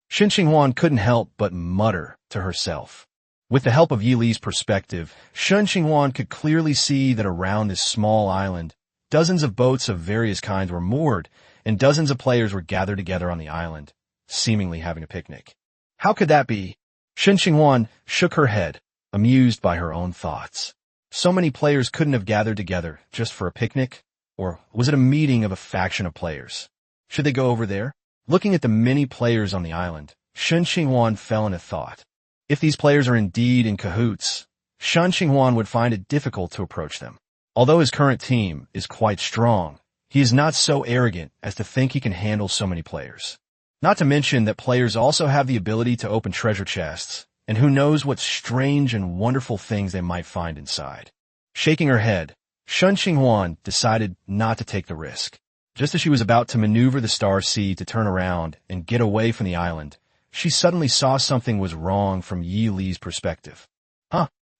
Shen Qinghuan couldn't help but mutter to herself. With the help of Yi Li's perspective, Shen Qinghuan could clearly see that around this small island, dozens of boats of various kinds were moored, and dozens of players were gathered together on the island, seemingly having a picnic. How could that be? Shen Qinghuan shook her head, amused by her own thoughts. So many players couldn't have gathered together just for a picnic? Or was it a meeting of a faction of players? Should they go over there? Looking at the many players on the island, Shen Qinghuan fell into thought. If these players are indeed in cahoots, Shen Qinghuan would find it difficult to approach them. Although his current team is quite strong, he is not so arrogant as to think he can handle so many players. Not to mention that players also have the ability to open treasure chests, and who knows what strange and wonderful things they might find inside. Shaking her head, Shen Qinghuan decided not to take the risk. Just as she was about to maneuver the Star Sea to turn around and get away from the island, she suddenly saw something was wrong from Yi Li's perspective.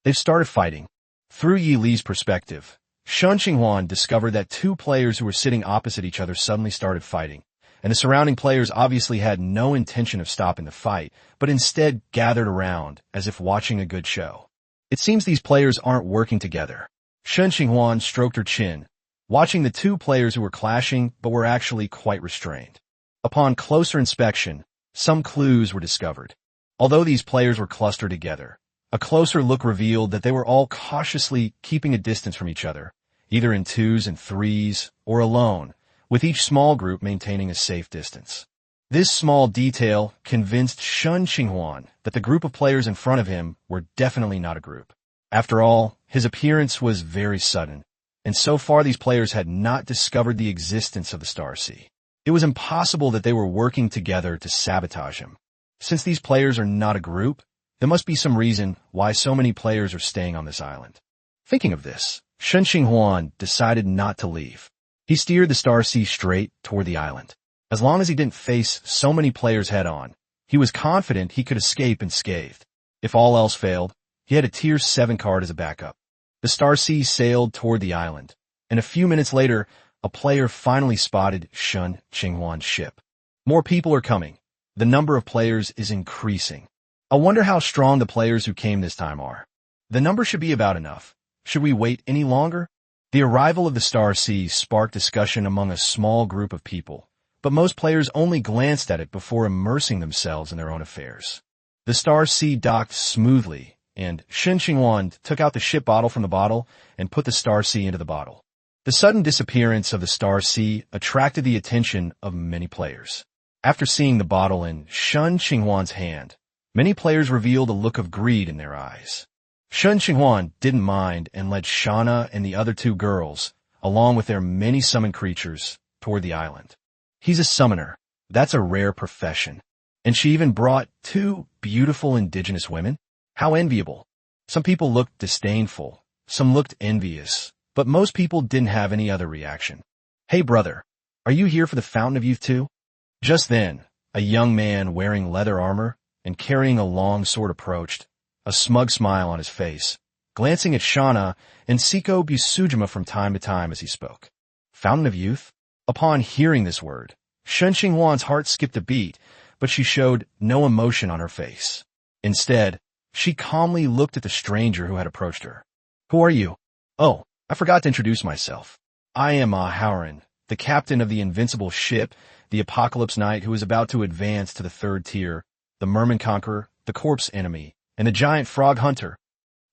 They've started fighting. Through Yi Li's perspective, Shen Qinghuan discovered that 2 players who were sitting opposite each other suddenly started fighting, and the surrounding players obviously had no intention of stopping the fight, but instead gathered around as if watching a good show. It seems these players aren't working together. Shen Qinghuan stroked her chin, watching the two players who were clashing but were actually quite restrained. Upon closer inspection, some clues were discovered. Although these players were clustered together, a closer look revealed that they were all cautiously keeping a distance from each other, either in twos and threes or alone, with each small group maintaining a safe distance. This small detail convinced Shen Qinghuan that the group of players in front of him were definitely not a group. After all, his appearance was very sudden, and so far these players had not discovered the existence of the Star Sea. It was impossible that they were working together to sabotage him. Since these players are not a group, there must be some reason why so many players are staying on this island. Thinking of this, Shen Qinghuan decided not to leave. He steered the Star Sea straight toward the island. As long as he didn't face so many players head-on, he was confident he could escape unscathed. If all else failed, he had a Tier 7 card as a backup. The Star Sea sailed toward the island, and a few minutes later, a player finally spotted Shen Qinghuan's ship. More people are coming. The number of players is increasing. I wonder how strong the players who came this time are. The number should be about enough. Should we wait any longer? The arrival of the Star Sea sparked discussion among a small group of people, but most players only glanced at it before immersing themselves in their own affairs. The Star Sea docked smoothly, and Shen Qinghuan took out the ship bottle from the bottle and put the Star Sea into the bottle. The sudden disappearance of the Star Sea attracted the attention of many players. After seeing the bottle in Shen Qinghuan's hand, many players revealed a look of greed in their eyes. Shen Qinghuan didn't mind and led Shana and the other two girls, along with their many summoned creatures, toward the island. He's a summoner. That's a rare profession. And she even brought two beautiful indigenous women? How enviable. Some people looked disdainful, some looked envious, but most people didn't have any other reaction. Hey brother, are you here for the Fountain of Youth too? Just then, a young man wearing leather armor and carrying a long sword approached, a smug smile on his face, glancing at Shana and Siko Busujima from time to time as he spoke. Fountain of Youth? Upon hearing this word, Shen Qinghuan's heart skipped a beat, but she showed no emotion on her face. Instead, she calmly looked at the stranger who had approached her. Who are you? Oh, I forgot to introduce myself. I am Howren, the captain of the invincible ship, the Apocalypse Knight who is about to advance to the 3rd tier, the Merman Conqueror, the Corpse Enemy, and the Giant Frog Hunter.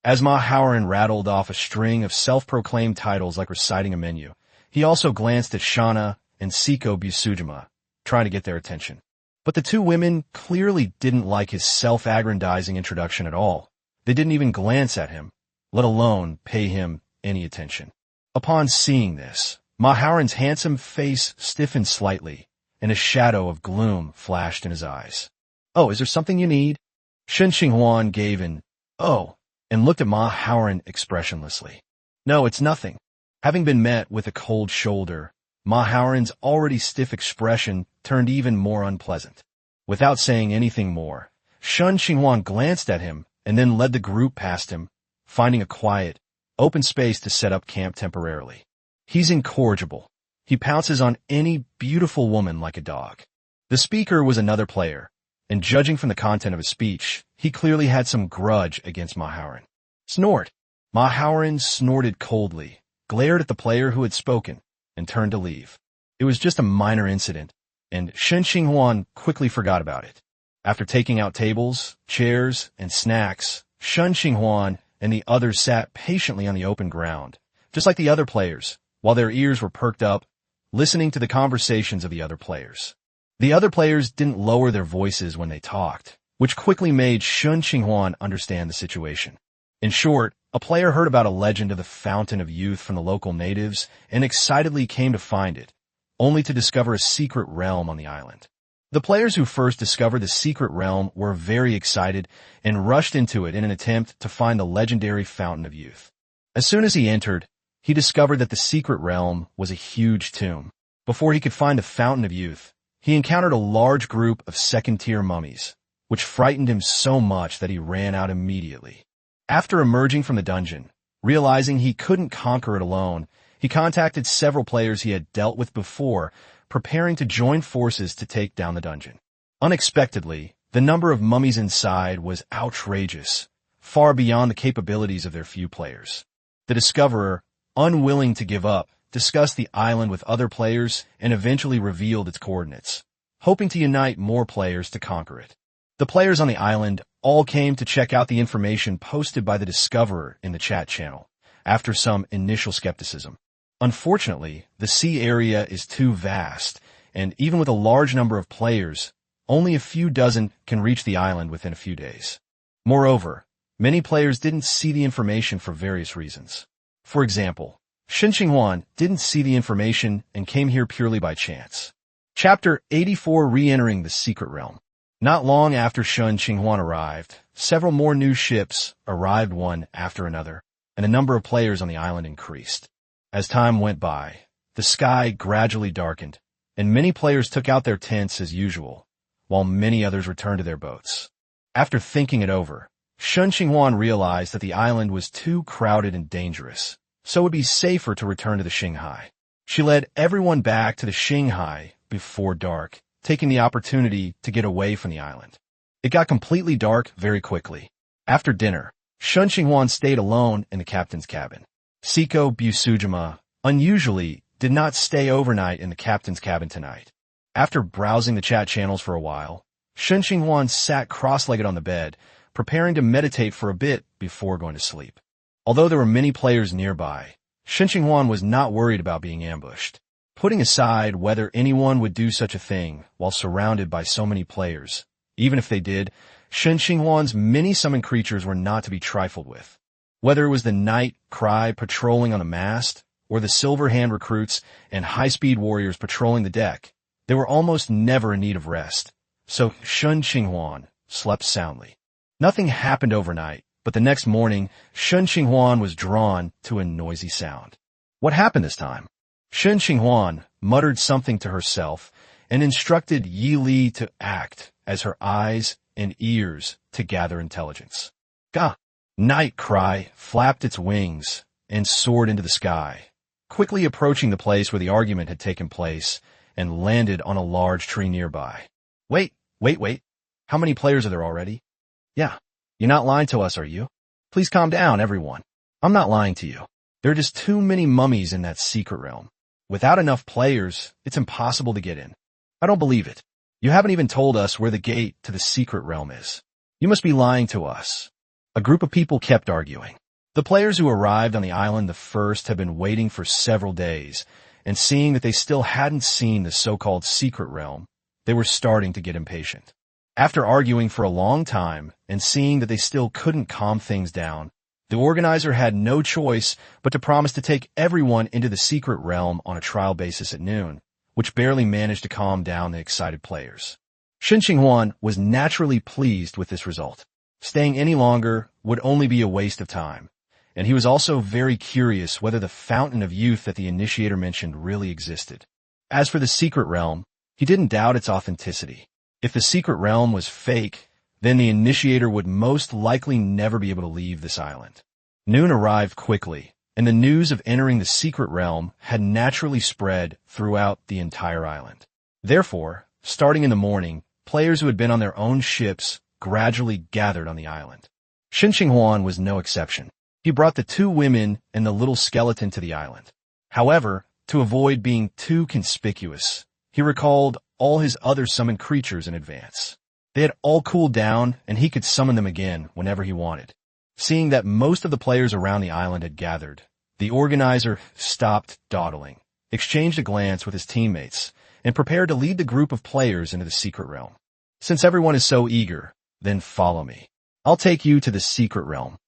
As Howren rattled off a string of self-proclaimed titles like reciting a menu, he also glanced at Shana and Siko Busujima, trying to get their attention. But the two women clearly didn't like his self-aggrandizing introduction at all. They didn't even glance at him, let alone pay him any attention. Upon seeing this, Howren's handsome face stiffened slightly, and a shadow of gloom flashed in his eyes. Oh, is there something you need? Shen Qinghuan gave an, oh, and looked at Howren expressionlessly. No, it's nothing. Having been met with a cold shoulder, Howren's already stiff expression turned even more unpleasant. Without saying anything more, Shen Qinghuan glanced at him and then led the group past him, finding a quiet, open space to set up camp temporarily. He's incorrigible. He pounces on any beautiful woman like a dog. The speaker was another player, and judging from the content of his speech, he clearly had some grudge against Howren. Snort! Howren snorted coldly, glared at the player who had spoken, and turned to leave. It was just a minor incident, and Shen Qinghuan quickly forgot about it. After taking out tables, chairs, and snacks, Shen Qinghuan and the others sat patiently on the open ground, just like the other players, while their ears were perked up, listening to the conversations of the other players. The other players didn't lower their voices when they talked, which quickly made Shen Qinghuan understand the situation. In short, a player heard about a legend of the Fountain of Youth from the local natives and excitedly came to find it, only to discover a secret realm on the island. The players who first discovered the secret realm were very excited and rushed into it in an attempt to find the legendary Fountain of Youth. As soon as he entered, he discovered that the secret realm was a huge tomb. Before he could find the Fountain of Youth, he encountered a large group of 2nd-tier mummies, which frightened him so much that he ran out immediately. After emerging from the dungeon, realizing he couldn't conquer it alone, he contacted several players he had dealt with before, preparing to join forces to take down the dungeon. Unexpectedly, the number of mummies inside was outrageous, far beyond the capabilities of their few players. The Discoverer, unwilling to give up, discussed the island with other players and eventually revealed its coordinates, hoping to unite more players to conquer it. The players on the island all came to check out the information posted by the Discoverer in the chat channel, after some initial skepticism. Unfortunately, the sea area is too vast, and even with a large number of players, only a few dozen can reach the island within a few days. Moreover, many players didn't see the information for various reasons. For example, Shen Qinghuan didn't see the information and came here purely by chance. Chapter 84: Re-entering the Secret Realm. Not long after Shen Qinghuan arrived, several more new ships arrived one after another, and the number of players on the island increased. As time went by, the sky gradually darkened, and many players took out their tents as usual, while many others returned to their boats. After thinking it over, Shen Qinghuan realized that the island was too crowded and dangerous, so it would be safer to return to the Qinghai. She led everyone back to the Qinghai before dark, taking the opportunity to get away from the island. It got completely dark very quickly. After dinner, Shen Qinghuan stayed alone in the captain's cabin. Siko Busujima, unusually, did not stay overnight in the captain's cabin tonight. After browsing the chat channels for a while, Shen Qinghuan sat cross-legged on the bed, preparing to meditate for a bit before going to sleep. Although there were many players nearby, Shen Qinghuan was not worried about being ambushed. Putting aside whether anyone would do such a thing while surrounded by so many players, even if they did, Shen Qinghuan's many summoned creatures were not to be trifled with. Whether it was the night cry patrolling on the mast, or the silver hand recruits and high-speed warriors patrolling the deck, they were almost never in need of rest, so Shen Qinghuan slept soundly. Nothing happened overnight, but the next morning, Shen Qinghuan was drawn to a noisy sound. What happened this time? Shen Qinghuan muttered something to herself and instructed Yi Li to act as her eyes and ears to gather intelligence. Gah! Night Cry flapped its wings and soared into the sky, quickly approaching the place where the argument had taken place and landed on a large tree nearby. Wait. How many players are there already? Yeah, you're not lying to us, are you? Please calm down, everyone. I'm not lying to you. There are just too many mummies in that secret realm. Without enough players, it's impossible to get in. I don't believe it. You haven't even told us where the gate to the secret realm is. You must be lying to us. A group of people kept arguing. The players who arrived on the island the first had been waiting for several days, and seeing that they still hadn't seen the so-called secret realm, they were starting to get impatient. After arguing for a long time and seeing that they still couldn't calm things down, the organizer had no choice but to promise to take everyone into the secret realm on a trial basis at noon, which barely managed to calm down the excited players. Shen Qinghuan was naturally pleased with this result. Staying any longer would only be a waste of time, and he was also very curious whether the fountain of youth that the initiator mentioned really existed. As for the secret realm, he didn't doubt its authenticity. If the secret realm was fake, then the initiator would most likely never be able to leave this island. Noon arrived quickly, and the news of entering the secret realm had naturally spread throughout the entire island. Therefore, starting in the morning, players who had been on their own ships gradually gathered on the island. Shen Qinghuan was no exception. He brought the two women and the little skeleton to the island. However, to avoid being too conspicuous, he recalled all his other summoned creatures in advance. They had all cooled down, and he could summon them again whenever he wanted. Seeing that most of the players around the island had gathered, the organizer stopped dawdling, exchanged a glance with his teammates, and prepared to lead the group of players into the secret realm. Since everyone is so eager, then follow me. I'll take you to the secret realm.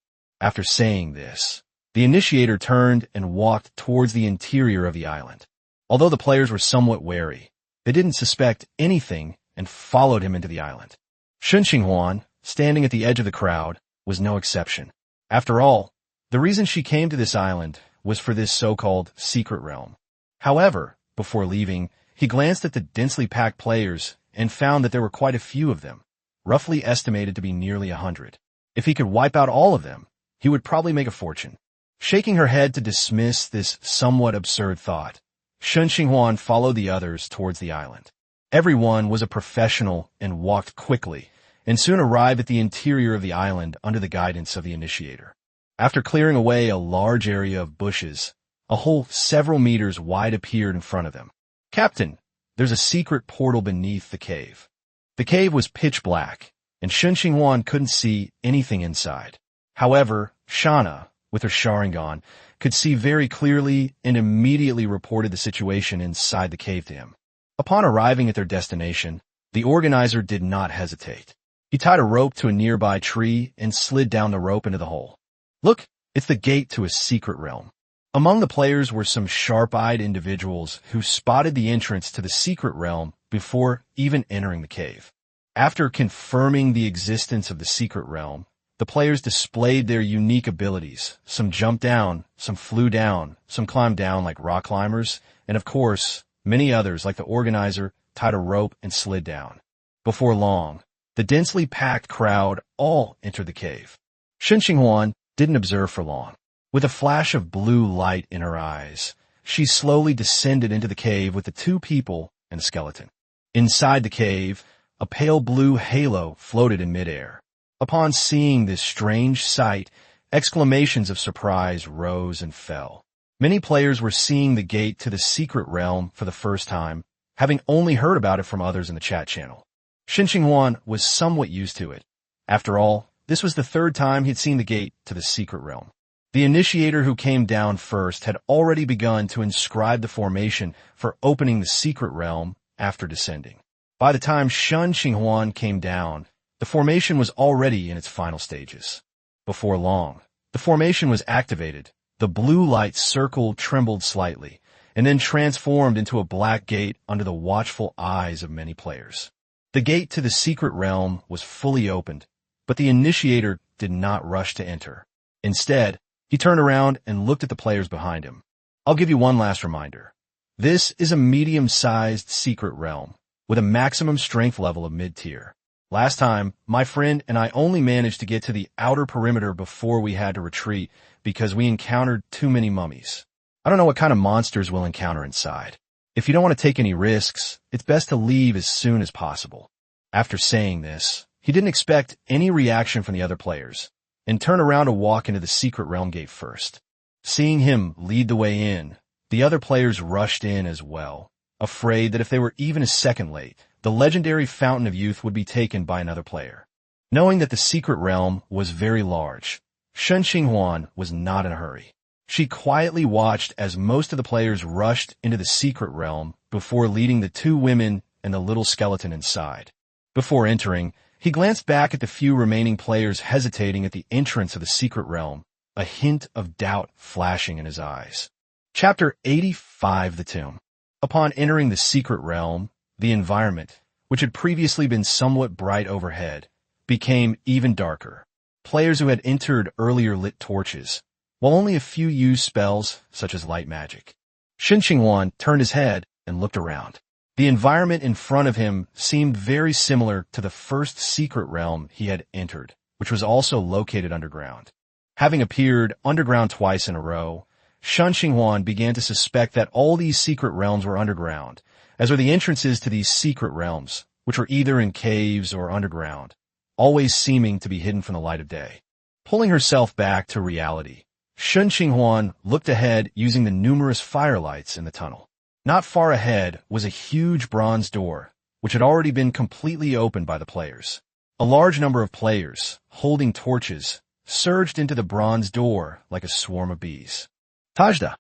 After saying this, the initiator turned and walked towards the interior of the island. Although the players were somewhat wary, they didn't suspect anything and followed him into the island. Shen Qinghuan, standing at the edge of the crowd, was no exception. After all, the reason she came to this island was for this so-called secret realm. However, before leaving, he glanced at the densely packed players and found that there were quite a few of them, roughly estimated to be nearly 100. If he could wipe out all of them, he would probably make a fortune. Shaking her head to dismiss this somewhat absurd thought, Shen Qinghuan followed the others towards the island. Everyone was a professional and walked quickly, and soon arrived at the interior of the island under the guidance of the initiator. After clearing away a large area of bushes, a hole several meters wide appeared in front of them. "Captain, there's a secret portal beneath the cave." The cave was pitch black, and Shen Qinghuan couldn't see anything inside. However, Shana, with her Sharingan, could see very clearly and immediately reported the situation inside the cave to him. Upon arriving at their destination, the organizer did not hesitate. He tied a rope to a nearby tree and slid down the rope into the hole. "Look, it's the gate to a secret realm." Among the players were some sharp-eyed individuals who spotted the entrance to the secret realm before even entering the cave. After confirming the existence of the secret realm, the players displayed their unique abilities. Some jumped down, some flew down, some climbed down like rock climbers, and of course, many others, like the organizer, tied a rope and slid down. Before long, the densely packed crowd all entered the cave. Shen Qinghuan didn't observe for long. With a flash of blue light in her eyes, she slowly descended into the cave with the two people and a skeleton. Inside the cave, a pale blue halo floated in midair. Upon seeing this strange sight, exclamations of surprise rose and fell. Many players were seeing the gate to the secret realm for the first time, having only heard about it from others in the chat channel. Shen Qinghuan was somewhat used to it. After all, this was the third time he'd seen the gate to the secret realm. The initiator who came down first had already begun to inscribe the formation for opening the secret realm after descending. By the time Shen Qinghuan came down, the formation was already in its final stages. Before long, the formation was activated. The blue light circle trembled slightly, and then transformed into a black gate under the watchful eyes of many players. The gate to the secret realm was fully opened, but the initiator did not rush to enter. Instead, he turned around and looked at the players behind him. "I'll give you one last reminder. This is a medium-sized secret realm, with a maximum strength level of mid-tier. Last time, my friend and I only managed to get to the outer perimeter before we had to retreat because we encountered too many mummies. I don't know what kind of monsters we'll encounter inside. If you don't want to take any risks, it's best to leave as soon as possible." After saying this, he didn't expect any reaction from the other players, and turned around to walk into the secret realm gate first. Seeing him lead the way in, the other players rushed in as well, afraid that if they were even a second late, the legendary Fountain of Youth would be taken by another player. Knowing that the secret realm was very large, Shen Qinghuan was not in a hurry. She quietly watched as most of the players rushed into the secret realm before leading the two women and the little skeleton inside. Before entering, he glanced back at the few remaining players hesitating at the entrance of the secret realm, a hint of doubt flashing in his eyes. Chapter 85, The Tomb. Upon entering the secret realm, the environment, which had previously been somewhat bright overhead, became even darker. Players who had entered earlier lit torches, while only a few used spells, such as light magic. Shen Qinghuan turned his head and looked around. The environment in front of him seemed very similar to the first secret realm he had entered, which was also located underground. Having appeared underground twice in a row, Shen Qinghuan began to suspect that all these secret realms were underground, as were the entrances to these secret realms, which were either in caves or underground, always seeming to be hidden from the light of day. Pulling herself back to reality, Shen Qinghuan looked ahead using the numerous firelights in the tunnel. Not far ahead was a huge bronze door, which had already been completely opened by the players. A large number of players, holding torches, surged into the bronze door like a swarm of bees. "Tajda!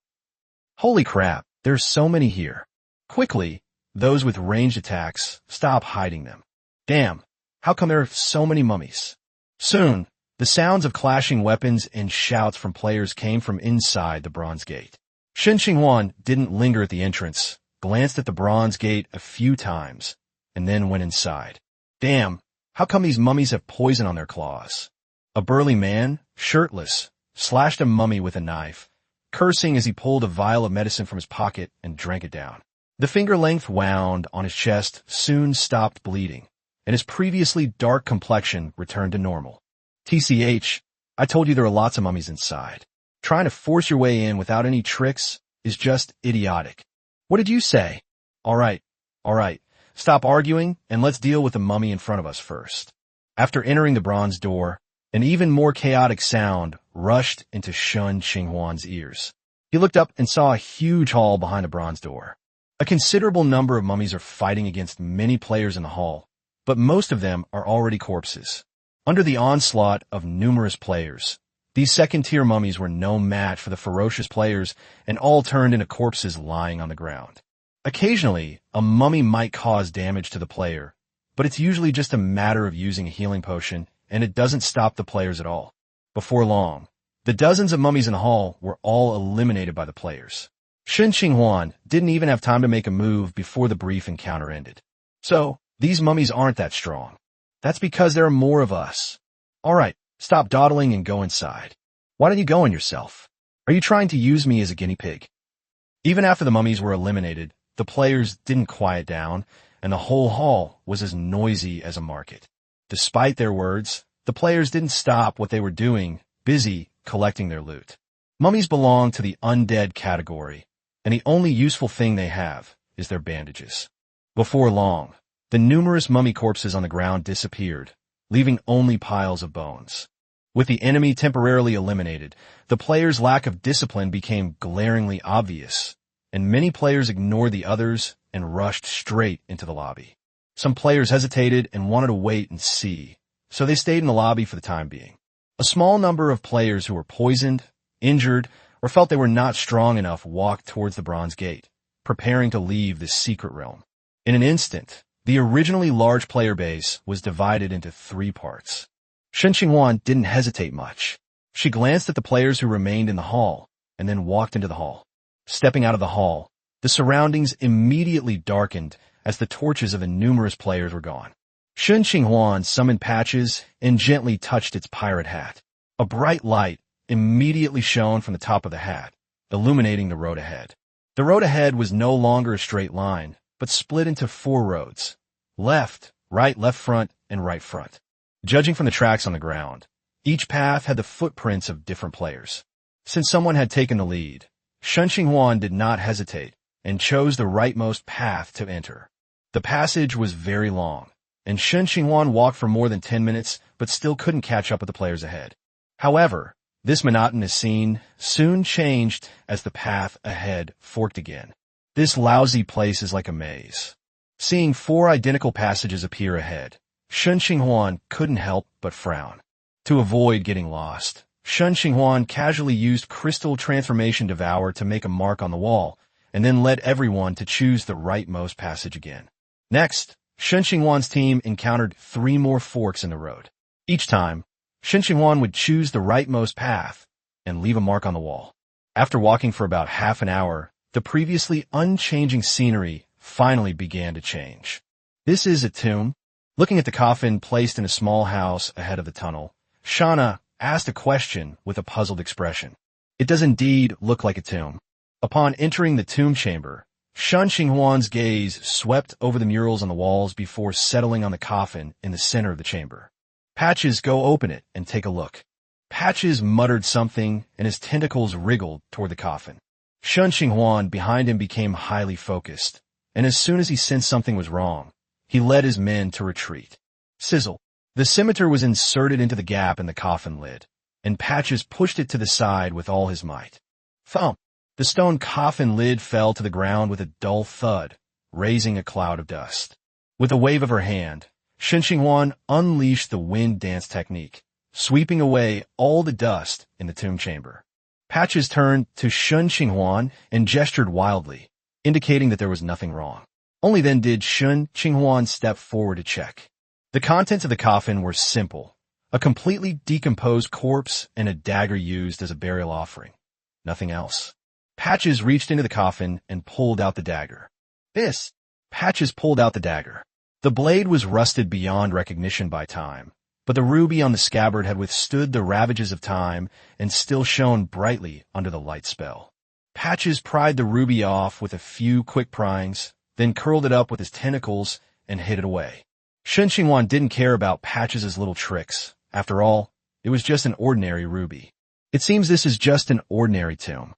Holy crap, there's so many here. Quickly, those with ranged attacks, stop hiding them. Damn, how come there are so many mummies?" Soon, the sounds of clashing weapons and shouts from players came from inside the bronze gate. Shen Qinghuan didn't linger at the entrance, glanced at the bronze gate a few times, and then went inside. Damn, how come these mummies have poison on their claws? A burly man, shirtless, slashed a mummy with a knife, cursing as he pulled a vial of medicine from his pocket and drank it down. The finger-length wound on his chest soon stopped bleeding, and his previously dark complexion returned to normal. "TCH, I told you there are lots of mummies inside. Trying to force your way in without any tricks is just idiotic. What did you say? All right, all right. Stop arguing and let's deal with the mummy in front of us first. After entering the bronze door, an even more chaotic sound rushed into Shen Qinghuan's ears. He looked up and saw a huge hall behind the bronze door. A considerable number of mummies are fighting against many players in the hall, but most of them are already corpses. Under the onslaught of numerous players, these second-tier mummies were no match for the ferocious players and all turned into corpses lying on the ground. Occasionally, a mummy might cause damage to the player, but it's usually just a matter of using a healing potion, and it doesn't stop the players at all. Before long, the dozens of mummies in the hall were all eliminated by the players. Shen Qinghuan didn't even have time to make a move before the brief encounter ended. So, these mummies aren't that strong. That's because there are more of us. All right, stop dawdling and go inside. Why don't you go on yourself? Are you trying to use me as a guinea pig? Even after the mummies were eliminated, the players didn't quiet down, and the whole hall was as noisy as a market. Despite their words, the players didn't stop what they were doing, busy collecting their loot. Mummies belong to the undead category, and the only useful thing they have is their bandages. Before long, the numerous mummy corpses on the ground disappeared, leaving only piles of bones. With the enemy temporarily eliminated, the players' lack of discipline became glaringly obvious, and many players ignored the others and rushed straight into the lobby. Some players hesitated and wanted to wait and see, so they stayed in the lobby for the time being. A small number of players who were poisoned, injured, or felt they were not strong enough walked towards the bronze gate, preparing to leave this secret realm. In an instant, the originally large player base was divided into 3 parts. Shen Qinghuan didn't hesitate much. She glanced at the players who remained in the hall, and then walked into the hall. Stepping out of the hall, the surroundings immediately darkened as the torches of the numerous players were gone. Shen Qinghuan summoned Patches and gently touched its pirate hat. A bright light immediately shone from the top of the hat, illuminating the road ahead. The road ahead was no longer a straight line, but split into 4 roads: left, left front, and right front. Judging from the tracks on the ground, each path had the footprints of different players. Since someone had taken the lead, Shen Qinghuan did not hesitate and chose the rightmost path to enter. The passage was very long, and Shen Qinghuan walked for more than 10 minutes but still couldn't catch up with the players ahead. However, this monotonous scene soon changed as the path ahead forked again. This lousy place is like a maze. Seeing 4 identical passages appear ahead, Shen Qinghuan couldn't help but frown. To avoid getting lost, Shen Qinghuan casually used Crystal Transformation Devour to make a mark on the wall, and then led everyone to choose the rightmost passage again. Next, Shen Qinghuan's team encountered 3 more forks in the road. Each time, Shen Qinghuan would choose the rightmost path and leave a mark on the wall. After walking for about half an hour, the previously unchanging scenery finally began to change. This is a tomb. Looking at the coffin placed in a small house ahead of the tunnel, Shauna asked a question with a puzzled expression. It does indeed look like a tomb. Upon entering the tomb chamber, Shen Qinghuan's gaze swept over the murals on the walls before settling on the coffin in the center of the chamber. Patches, go open it and take a look. Patches muttered something and his tentacles wriggled toward the coffin. Shen Qinghuan behind him became highly focused, and as soon as he sensed something was wrong, he led his men to retreat. Sizzle. The scimitar was inserted into the gap in the coffin lid, and Patches pushed it to the side with all his might. Thump! The stone coffin lid fell to the ground with a dull thud, raising a cloud of dust. With a wave of her hand, Shen Qinghuan unleashed the wind dance technique, sweeping away all the dust in the tomb chamber. Patches turned to Shen Qinghuan and gestured wildly, indicating that there was nothing wrong. Only then did Shen Qinghuan step forward to check. The contents of the coffin were simple: a completely decomposed corpse and a dagger used as a burial offering. Nothing else. Patches reached into the coffin and pulled out the dagger. Patches pulled out the dagger. The blade was rusted beyond recognition by time, but the ruby on the scabbard had withstood the ravages of time and still shone brightly under the light spell. Patches pried the ruby off with a few quick pryings, then curled it up with his tentacles and hid it away. Shen Qinghuan didn't care about Patches' little tricks. After all, it was just an ordinary ruby. It seems this is just an ordinary tomb.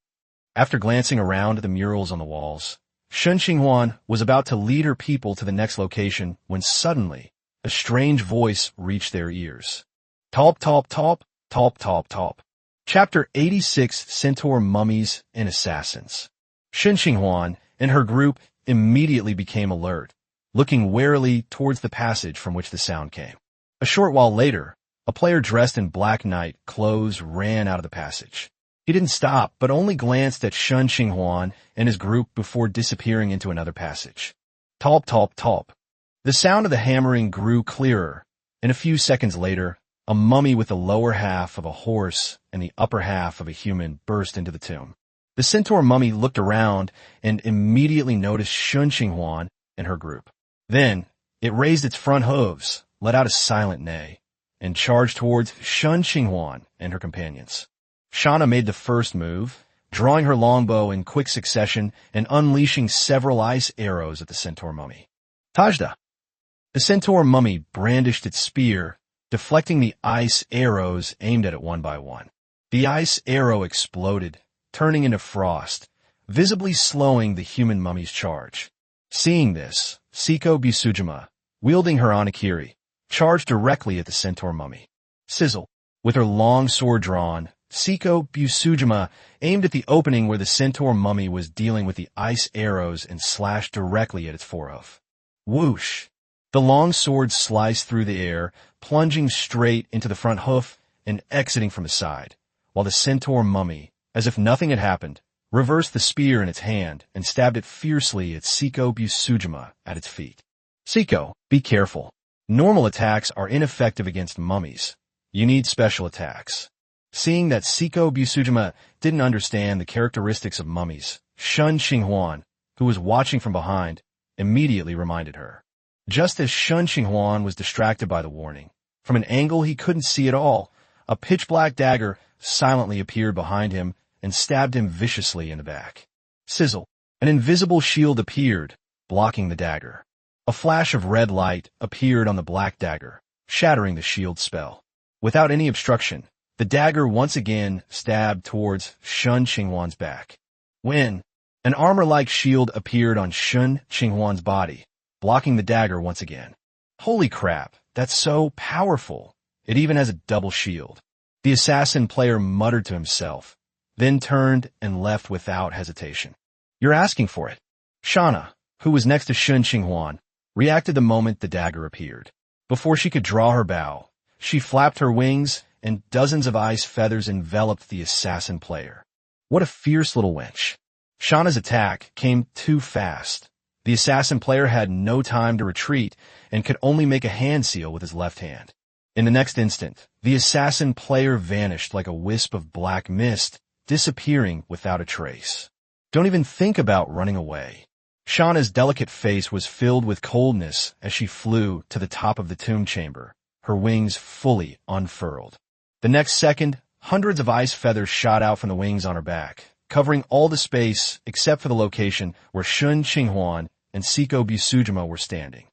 After glancing around at the murals on the walls, Shen Qinghuan was about to lead her people to the next location when suddenly a strange voice reached their ears. Top, top, top, top, top, top. Chapter 86, Centaur Mummies and Assassins. Shen Qinghuan and her group immediately became alert, looking warily towards the passage from which the sound came. A short while later, a player dressed in black night clothes ran out of the passage. He didn't stop, but only glanced at Shen Qinghuan and his group before disappearing into another passage. Top, top, top. The sound of the hammering grew clearer, and a few seconds later, a mummy with the lower half of a horse and the upper half of a human burst into the tomb. The centaur mummy looked around and immediately noticed Shen Qinghuan and her group. Then, it raised its front hooves, let out a silent neigh, and charged towards Shen Qinghuan and her companions. Shauna made the first move, drawing her longbow in quick succession and unleashing several ice arrows at the centaur mummy. Tajda! The centaur mummy brandished its spear, deflecting the ice arrows aimed at it one by one. The ice arrow exploded, turning into frost, visibly slowing the human mummy's charge. Seeing this, Siko Busujima, wielding her Anakiri, charged directly at the centaur mummy. Sizzle! With her long sword drawn, Siko Busujima aimed at the opening where the centaur mummy was dealing with the ice arrows and slashed directly at its forehoof. Whoosh! The long sword sliced through the air, plunging straight into the front hoof and exiting from the side, while the centaur mummy, as if nothing had happened, reversed the spear in its hand and stabbed it fiercely at Siko Busujima at its feet. Siko, be careful. Normal attacks are ineffective against mummies. You need special attacks. Seeing that Siko Busujima didn't understand the characteristics of mummies, Shen Qinghuan, who was watching from behind, immediately reminded her. Just as Shen Qinghuan was distracted by the warning, from an angle he couldn't see at all, a pitch-black dagger silently appeared behind him and stabbed him viciously in the back. Sizzle! An invisible shield appeared, blocking the dagger. A flash of red light appeared on the black dagger, shattering the shield spell. Without any obstruction, the dagger once again stabbed towards Shen Qinghuan's back. When an armor-like shield appeared on Shen Qinghuan's body, blocking the dagger once again. Holy crap, that's so powerful. It even has a double shield. The assassin player muttered to himself, then turned and left without hesitation. You're asking for it. Shauna, who was next to Shen Qinghuan, reacted the moment the dagger appeared. Before she could draw her bow, she flapped her wings and dozens of ice feathers enveloped the assassin player. What a fierce little wench. Shauna's attack came too fast. The assassin player had no time to retreat and could only make a hand seal with his left hand. In the next instant, the assassin player vanished like a wisp of black mist, disappearing without a trace. Don't even think about running away. Shauna's delicate face was filled with coldness as she flew to the top of the tomb chamber, her wings fully unfurled. The next second, hundreds of ice feathers shot out from the wings on her back, covering all the space except for the location where Shen Qinghuan and Siko Busujima were standing.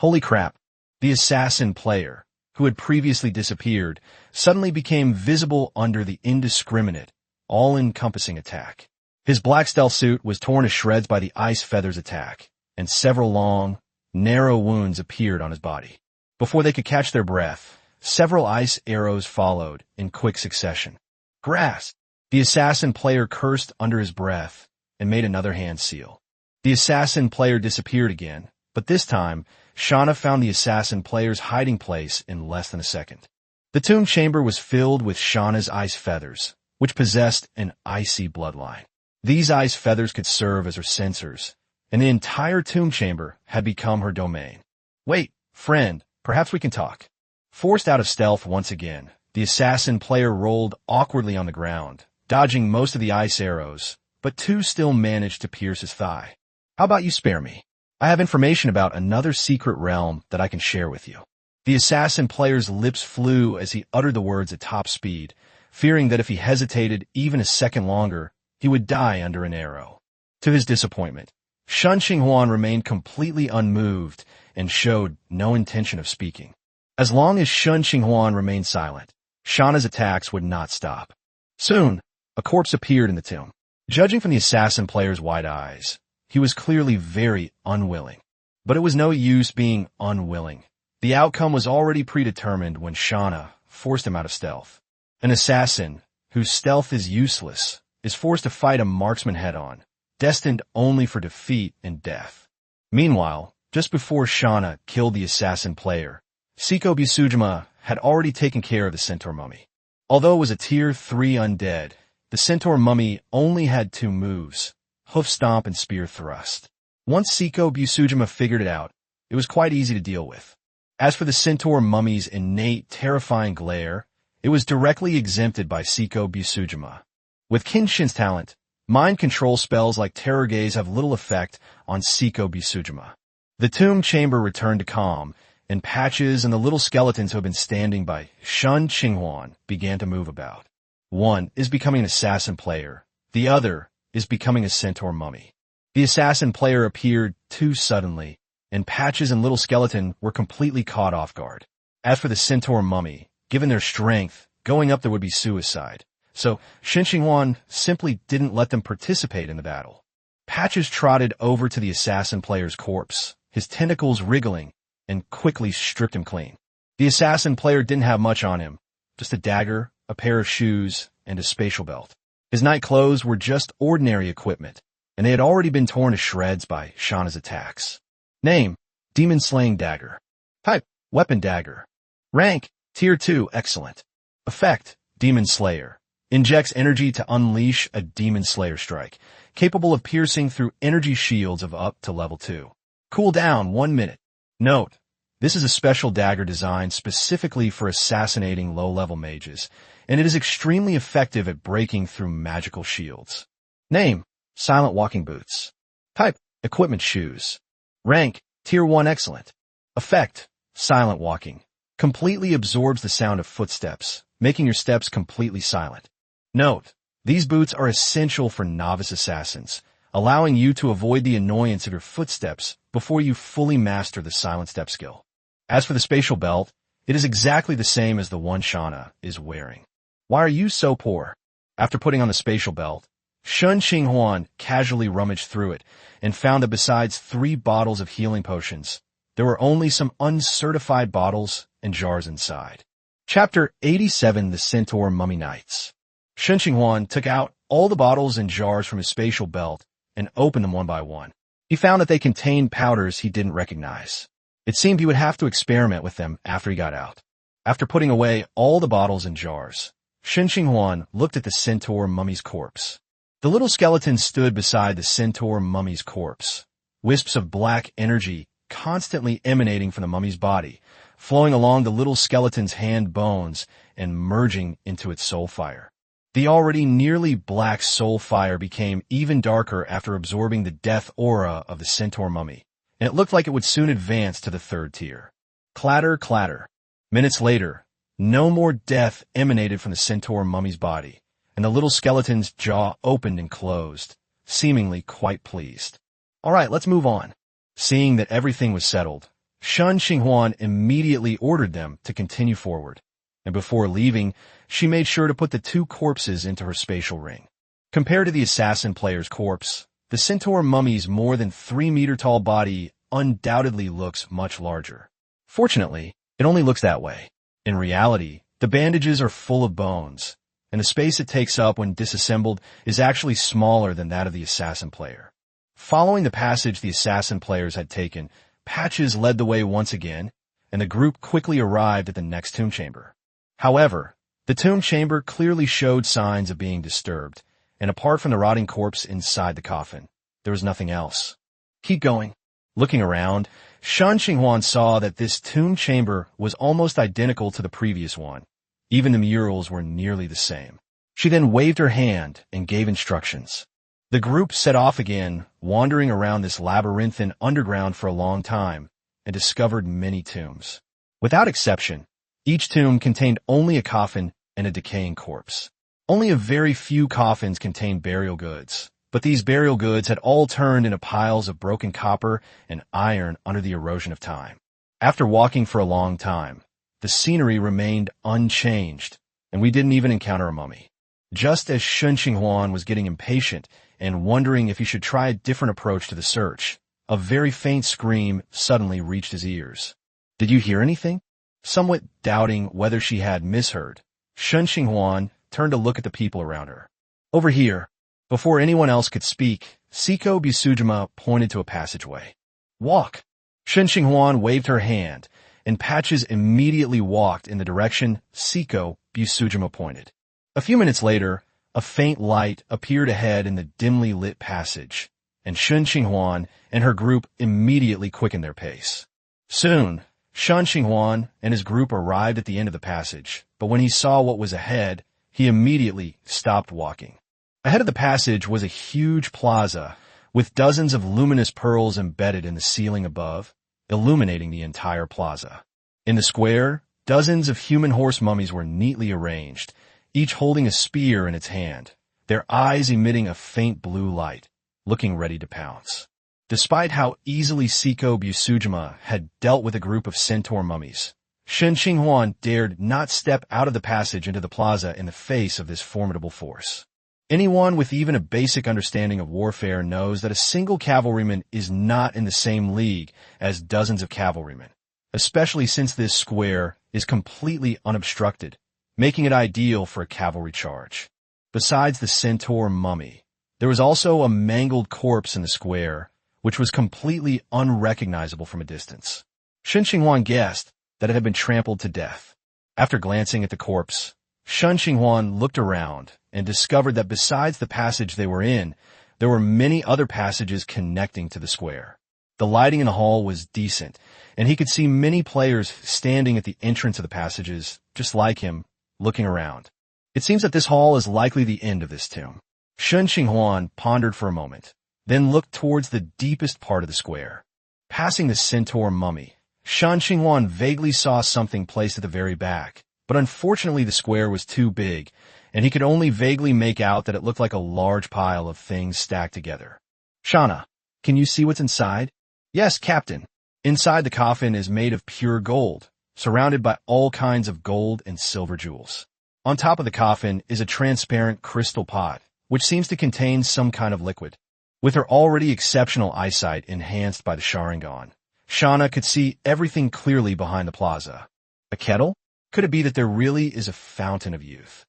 Holy crap! The assassin player, who had previously disappeared, suddenly became visible under the indiscriminate, all-encompassing attack. His black stealth suit was torn to shreds by the ice feathers attack, and several long, narrow wounds appeared on his body. Before they could catch their breath, several ice arrows followed in quick succession. Grass! The assassin player cursed under his breath and made another hand seal. The assassin player disappeared again, but this time, Shauna found the assassin player's hiding place in less than a second. The tomb chamber was filled with Shauna's ice feathers, which possessed an icy bloodline. These ice feathers could serve as her sensors, and the entire tomb chamber had become her domain. Wait, friend, perhaps we can talk. Forced out of stealth once again, the assassin player rolled awkwardly on the ground, dodging most of the ice arrows, but two still managed to pierce his thigh. How about you spare me? I have information about another secret realm that I can share with you. The assassin player's lips flew as he uttered the words at top speed, fearing that if he hesitated even a second longer, he would die under an arrow. To his disappointment, Shen Qinghuan remained completely unmoved and showed no intention of speaking. As long as Shen Qinghuan remained silent, Shauna's attacks would not stop. Soon, a corpse appeared in the tomb. Judging from the assassin player's wide eyes, He was clearly very unwilling. But it was no use being unwilling. The outcome was already predetermined when Shauna forced him out of stealth. An assassin, whose stealth is useless, is forced to fight a marksman head-on, destined only for defeat and death. Meanwhile, just before Shauna killed the assassin player, Seiko Busujima had already taken care of the centaur mummy. Although it was a Tier 3 undead, the centaur mummy only had 2 moves, hoof stomp and spear thrust. Once Seiko Busujima figured it out, it was quite easy to deal with. As for the centaur mummy's innate, terrifying glare, it was directly exempted by Seiko Busujima. With Kenshin's talent, mind control spells like Terror Gaze have little effect on Seiko Busujima. The tomb chamber returned to calm, and Patches and the little skeletons who had been standing by Shen Qinghuan began to move about. One is becoming an assassin player. The other is becoming a centaur mummy. The assassin player appeared too suddenly, and Patches and little skeleton were completely caught off guard. As for the centaur mummy, given their strength, going up there would be suicide. So Shen Qinghuan simply didn't let them participate in the battle. Patches trotted over to the assassin player's corpse, his tentacles wriggling, and quickly stripped him clean. The assassin player didn't have much on him, just a dagger, a pair of shoes, and a spatial belt. His night clothes were just ordinary equipment, and they had already been torn to shreds by Shauna's attacks. Name: Demon Slaying Dagger. Type: Weapon Dagger. Rank: Tier 2 Excellent. Effect: Demon Slayer. Injects energy to unleash a Demon Slayer strike, capable of piercing through energy shields of up to level 2. Cooldown 1 minute. Note: this is a special dagger designed specifically for assassinating low-level mages, and it is extremely effective at breaking through magical shields. Name: Silent Walking Boots. Type: Equipment Shoes. Rank: Tier 1 Excellent. Effect: Silent Walking. Completely absorbs the sound of footsteps, making your steps completely silent. Note: these boots are essential for novice assassins, allowing you to avoid the annoyance of your footsteps before you fully master the silent step skill. As for the spatial belt, it is exactly the same as the one Shauna is wearing. Why are you so poor? After putting on the spatial belt, Shen Qinghuan casually rummaged through it and found that besides 3 bottles of healing potions, there were only some uncertified bottles and jars inside. Chapter 87: The Centaur Mummy Knights. Shen Qinghuan took out all the bottles and jars from his spatial belt and opened them one by one. He found that they contained powders he didn't recognize. It seemed he would have to experiment with them after he got out. After putting away all the bottles and jars, Shen Qinghuan looked at the centaur mummy's corpse. The little skeleton stood beside the centaur mummy's corpse, wisps of black energy constantly emanating from the mummy's body, flowing along the little skeleton's hand bones and merging into its soul fire. The already nearly black soul fire became even darker after absorbing the death aura of the centaur mummy, and it looked like it would soon advance to the 3rd tier. Clatter, clatter. Minutes later, no more death emanated from the centaur mummy's body, and the little skeleton's jaw opened and closed, seemingly quite pleased. All right, let's move on. Seeing that everything was settled, Shen Qinghuan immediately ordered them to continue forward, and before leaving, she made sure to put the 2 corpses into her spatial ring. Compared to the assassin player's corpse, the centaur mummy's more than 3-meter-tall body undoubtedly looks much larger. Fortunately, it only looks that way. In reality, the bandages are full of bones, and the space it takes up when disassembled is actually smaller than that of the assassin player. Following the passage the assassin players had taken, Patches led the way once again, and the group quickly arrived at the next tomb chamber. However, the tomb chamber clearly showed signs of being disturbed, and apart from the rotting corpse inside the coffin, there was nothing else. Keep going. Looking around, Shen Qinghuan saw that this tomb chamber was almost identical to the previous one. Even the murals were nearly the same. She then waved her hand and gave instructions. The group set off again, wandering around this labyrinthine underground for a long time, and discovered many tombs. Without exception, each tomb contained only a coffin and a decaying corpse. Only a very few coffins contained burial goods, but these burial goods had all turned into piles of broken copper and iron under the erosion of time. After walking for a long time, the scenery remained unchanged, and we didn't even encounter a mummy. Just as Shen Qinghuan was getting impatient and wondering if he should try a different approach to the search, a very faint scream suddenly reached his ears. "Did you hear anything?" Somewhat doubting whether she had misheard, Shen Qinghuan turned to look at the people around her. "Over here." Before anyone else could speak, Siko Busujima pointed to a passageway. "Walk." Shen Qinghuan waved her hand, and Patches immediately walked in the direction Siko Busujima pointed. A few minutes later, a faint light appeared ahead in the dimly lit passage, and Shen Qinghuan and her group immediately quickened their pace. Soon, Shen Qinghuan and his group arrived at the end of the passage, but when he saw what was ahead, he immediately stopped walking. Ahead of the passage was a huge plaza with dozens of luminous pearls embedded in the ceiling above, illuminating the entire plaza. In the square, dozens of human horse mummies were neatly arranged, each holding a spear in its hand, their eyes emitting a faint blue light, looking ready to pounce. Despite how easily Siko Busujima had dealt with a group of centaur mummies, Shen Qinghuan dared not step out of the passage into the plaza in the face of this formidable force. Anyone with even a basic understanding of warfare knows that a single cavalryman is not in the same league as dozens of cavalrymen, especially since this square is completely unobstructed, making it ideal for a cavalry charge. Besides the centaur mummy, there was also a mangled corpse in the square, which was completely unrecognizable from a distance. Shen Qinghuan guessed that it had been trampled to death. After glancing at the corpse, Shen Qinghuan looked around and discovered that besides the passage they were in, there were many other passages connecting to the square. The lighting in the hall was decent, and he could see many players standing at the entrance of the passages, just like him, looking around. It seems that this hall is likely the end of this tomb. Shen Qinghuan pondered for a moment, then looked towards the deepest part of the square. Passing the centaur mummy, Shen Qinghuan vaguely saw something placed at the very back, but unfortunately the square was too big, and he could only vaguely make out that it looked like a large pile of things stacked together. "Shauna, can you see what's inside?" "Yes, Captain." Inside the coffin is made of pure gold, surrounded by all kinds of gold and silver jewels. On top of the coffin is a transparent crystal pot, which seems to contain some kind of liquid. With her already exceptional eyesight enhanced by the Sharingan, Shauna could see everything clearly behind the plaza. A kettle? Could it be that there really is a fountain of youth?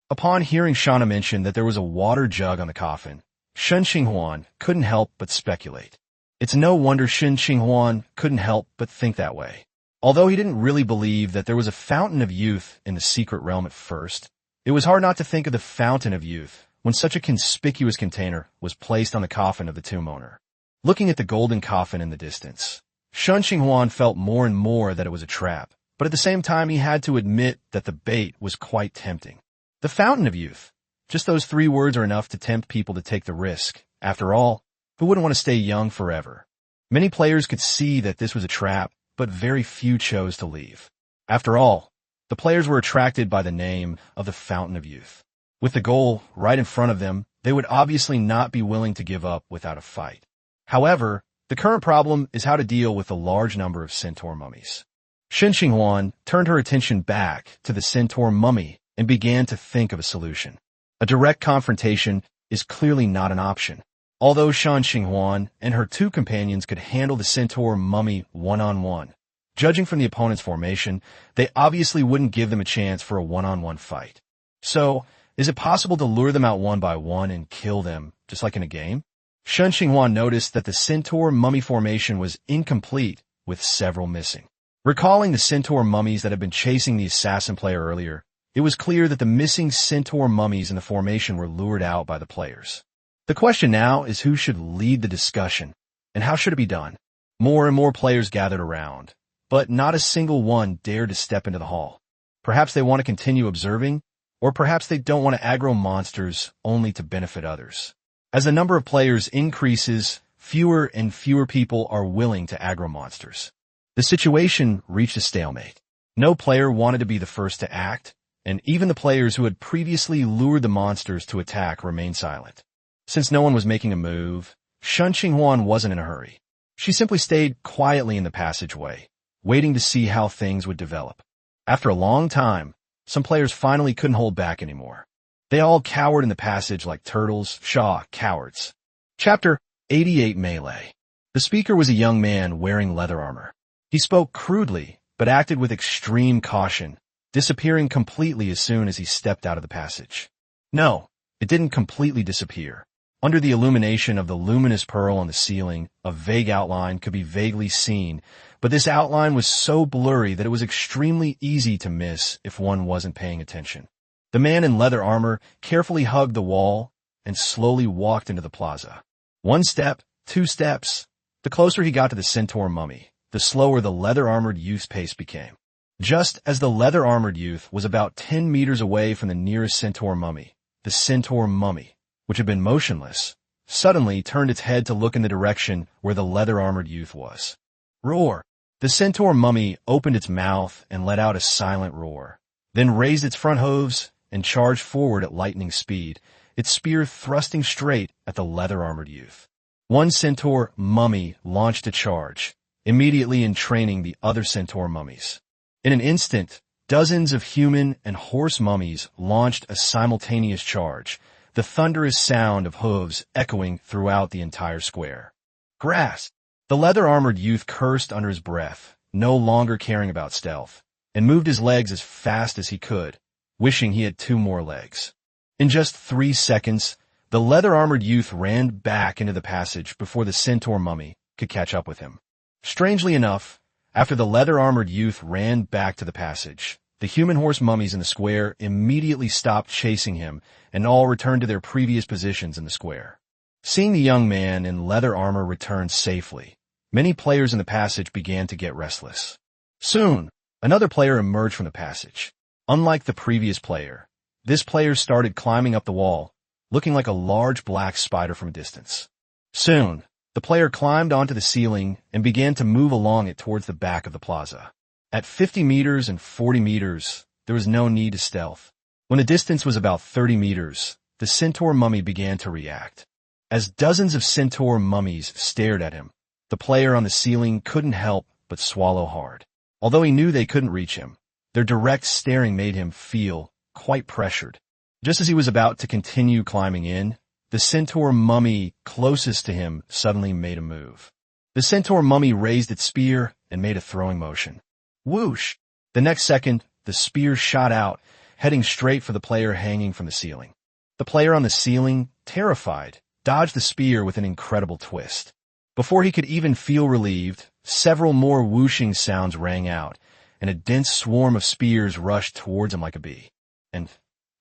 Upon hearing Shauna mention that there was a water jug on the coffin, Shen Qinghuan couldn't help but speculate. It's no wonder Shen Qinghuan couldn't help but think that way. Although he didn't really believe that there was a fountain of youth in the secret realm at first, it was hard not to think of the fountain of youth when such a conspicuous container was placed on the coffin of the tomb owner. Looking at the golden coffin in the distance, Shen Qinghuan felt more and more that it was a trap, but at the same time he had to admit that the bait was quite tempting. The fountain of youth. Just those 3 words are enough to tempt people to take the risk. After all, who wouldn't want to stay young forever? Many players could see that this was a trap, but very few chose to leave. After all, the players were attracted by the name of the Fountain of Youth. With the goal right in front of them, they would obviously not be willing to give up without a fight. However, the current problem is how to deal with the large number of centaur mummies. Shen Qinghuan turned her attention back to the centaur mummy and began to think of a solution. A direct confrontation is clearly not an option. Although Shen Qinghuan and her 2 companions could handle the centaur mummy one-on-one, judging from the opponent's formation, they obviously wouldn't give them a chance for a one-on-one fight. So, is it possible to lure them out one by one and kill them, just like in a game? Shen Qinghuan noticed that the centaur mummy formation was incomplete, with several missing. Recalling the centaur mummies that had been chasing the assassin player earlier, it was clear that the missing centaur mummies in the formation were lured out by the players. The question now is who should lead the discussion, and how should it be done? More and more players gathered around, but not a single one dared to step into the hall. Perhaps they want to continue observing, or perhaps they don't want to aggro monsters only to benefit others. As the number of players increases, fewer and fewer people are willing to aggro monsters. The situation reached a stalemate. No player wanted to be the first to act, and even the players who had previously lured the monsters to attack remained silent. Since no one was making a move, Shen Qinghuan wasn't in a hurry. She simply stayed quietly in the passageway, waiting to see how things would develop. After a long time, some players finally couldn't hold back anymore. They all cowered in the passage like turtles. Shaw, cowards. Chapter 88 Melee. The speaker was a young man wearing leather armor. He spoke crudely, but acted with extreme caution, disappearing completely as soon as he stepped out of the passage. No, it didn't completely disappear. Under the illumination of the luminous pearl on the ceiling, a vague outline could be vaguely seen, but this outline was so blurry that it was extremely easy to miss if one wasn't paying attention. The man in leather armor carefully hugged the wall and slowly walked into the plaza. 1 step, 2 steps. The closer he got to the centaur mummy, the slower the leather-armored youth's pace became. Just as the leather-armored youth was about 10 meters away from the nearest centaur mummy, the centaur mummy, which had been motionless, suddenly turned its head to look in the direction where the leather-armored youth was. Roar! The centaur mummy opened its mouth and let out a silent roar, then raised its front hooves and charged forward at lightning speed, its spear thrusting straight at the leather-armored youth. One centaur mummy launched a charge, immediately entraining the other centaur mummies. In an instant, dozens of human and horse mummies launched a simultaneous charge, the thunderous sound of hooves echoing throughout the entire square. Grass! The leather-armored youth cursed under his breath, no longer caring about stealth, and moved his legs as fast as he could, wishing he had 2 more legs. In just 3 seconds, the leather-armored youth ran back into the passage before the centaur mummy could catch up with him. Strangely enough, after the leather-armored youth ran back to the passage, the human horse mummies in the square immediately stopped chasing him and all returned to their previous positions in the square. Seeing the young man in leather armor return safely, many players in the passage began to get restless. Soon, another player emerged from the passage. Unlike the previous player, this player started climbing up the wall, looking like a large black spider from a distance. Soon, the player climbed onto the ceiling and began to move along it towards the back of the plaza. At 50 meters and 40 meters, there was no need to stealth. When the distance was about 30 meters, the centaur mummy began to react. As dozens of centaur mummies stared at him, the player on the ceiling couldn't help but swallow hard. Although he knew they couldn't reach him, their direct staring made him feel quite pressured. Just as he was about to continue climbing in, the centaur mummy closest to him suddenly made a move. The centaur mummy raised its spear and made a throwing motion. Whoosh! The next second, the spear shot out, heading straight for the player hanging from the ceiling. The player on the ceiling, terrified, dodged the spear with an incredible twist. Before he could even feel relieved, several more whooshing sounds rang out, and a dense swarm of spears rushed towards him like a bee. And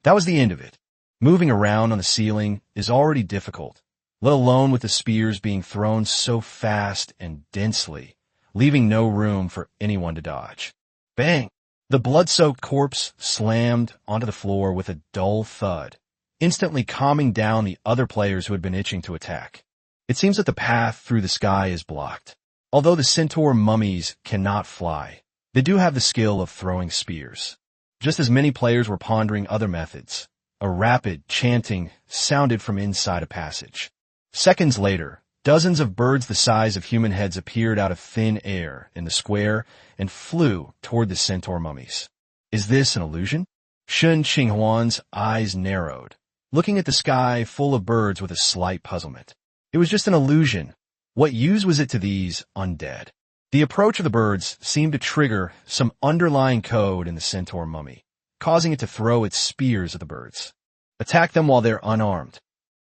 that was the end of it. Moving around on the ceiling is already difficult, let alone with the spears being thrown so fast and densely, leaving no room for anyone to dodge. Bang! The blood-soaked corpse slammed onto the floor with a dull thud, instantly calming down the other players who had been itching to attack. It seems that the path through the sky is blocked. Although the centaur mummies cannot fly, they do have the skill of throwing spears. Just as many players were pondering other methods, a rapid chanting sounded from inside a passage. Seconds later, dozens of birds the size of human heads appeared out of thin air in the square and flew toward the centaur mummies. Is this an illusion? Shen Qinghuan's eyes narrowed, looking at the sky full of birds with a slight puzzlement. It was just an illusion. What use was it to these undead? The approach of the birds seemed to trigger some underlying code in the centaur mummy, causing it to throw its spears at the birds. Attack them while they're unarmed.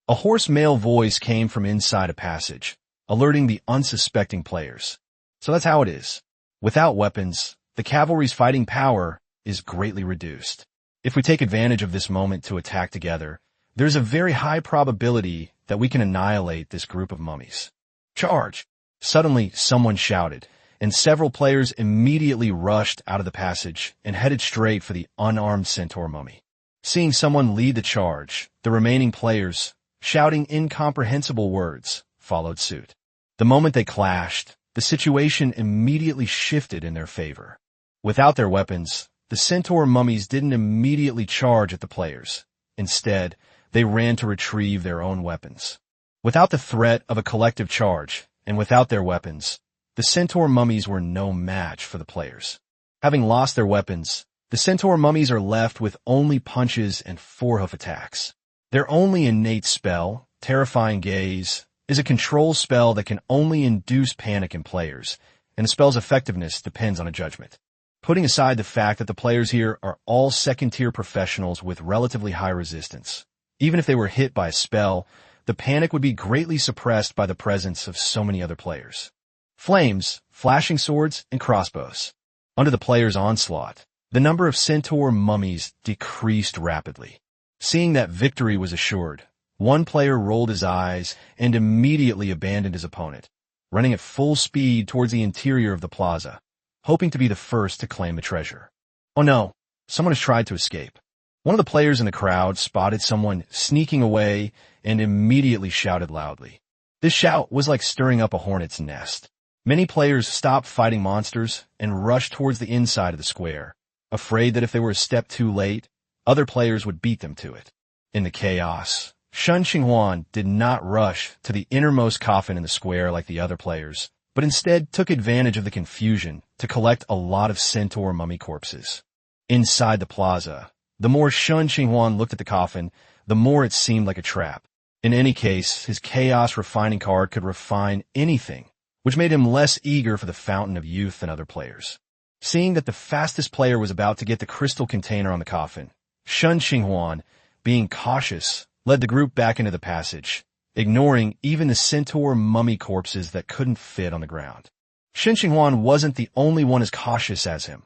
A hoarse male voice came from inside a passage, alerting the unsuspecting players. So that's how it is. Without weapons, the cavalry's fighting power is greatly reduced. If we take advantage of this moment to attack together, there's a very high probability that we can annihilate this group of mummies. Charge! Suddenly, someone shouted, and several players immediately rushed out of the passage and headed straight for the unarmed centaur mummy. Seeing someone lead the charge, the remaining players, shouting incomprehensible words, followed suit. The moment they clashed, the situation immediately shifted in their favor. Without their weapons, the centaur mummies didn't immediately charge at the players. Instead, they ran to retrieve their own weapons. Without the threat of a collective charge, and without their weapons, the centaur mummies were no match for the players. Having lost their weapons, The centaur mummies are left with only punches and forehoof attacks. Their only innate spell, Terrifying Gaze, is a control spell that can only induce panic in players, and the spell's effectiveness depends on a judgment. Putting aside the fact that the players here are all second-tier professionals with relatively high resistance, even if they were hit by a spell, the panic would be greatly suppressed by the presence of so many other players. Flames, flashing swords, and crossbows. Under the players' onslaught, the number of centaur mummies decreased rapidly. Seeing that victory was assured, one player rolled his eyes and immediately abandoned his opponent, running at full speed towards the interior of the plaza, hoping to be the first to claim the treasure. Oh no, someone has tried to escape. One of the players in the crowd spotted someone sneaking away and immediately shouted loudly. This shout was like stirring up a hornet's nest. Many players stopped fighting monsters and rushed towards the inside of the square, afraid that if they were a step too late, other players would beat them to it. In the chaos, Shen Qinghuan did not rush to the innermost coffin in the square like the other players, but instead took advantage of the confusion to collect a lot of centaur mummy corpses. Inside the plaza, the more Shen Qinghuan looked at the coffin, the more it seemed like a trap. In any case, his chaos refining card could refine anything, which made him less eager for the Fountain of Youth than other players. Seeing that the fastest player was about to get the crystal container on the coffin, Shen Qinghuan, being cautious, led the group back into the passage, ignoring even the centaur mummy corpses that couldn't fit on the ground. Shen Qinghuan wasn't the only one as cautious as him.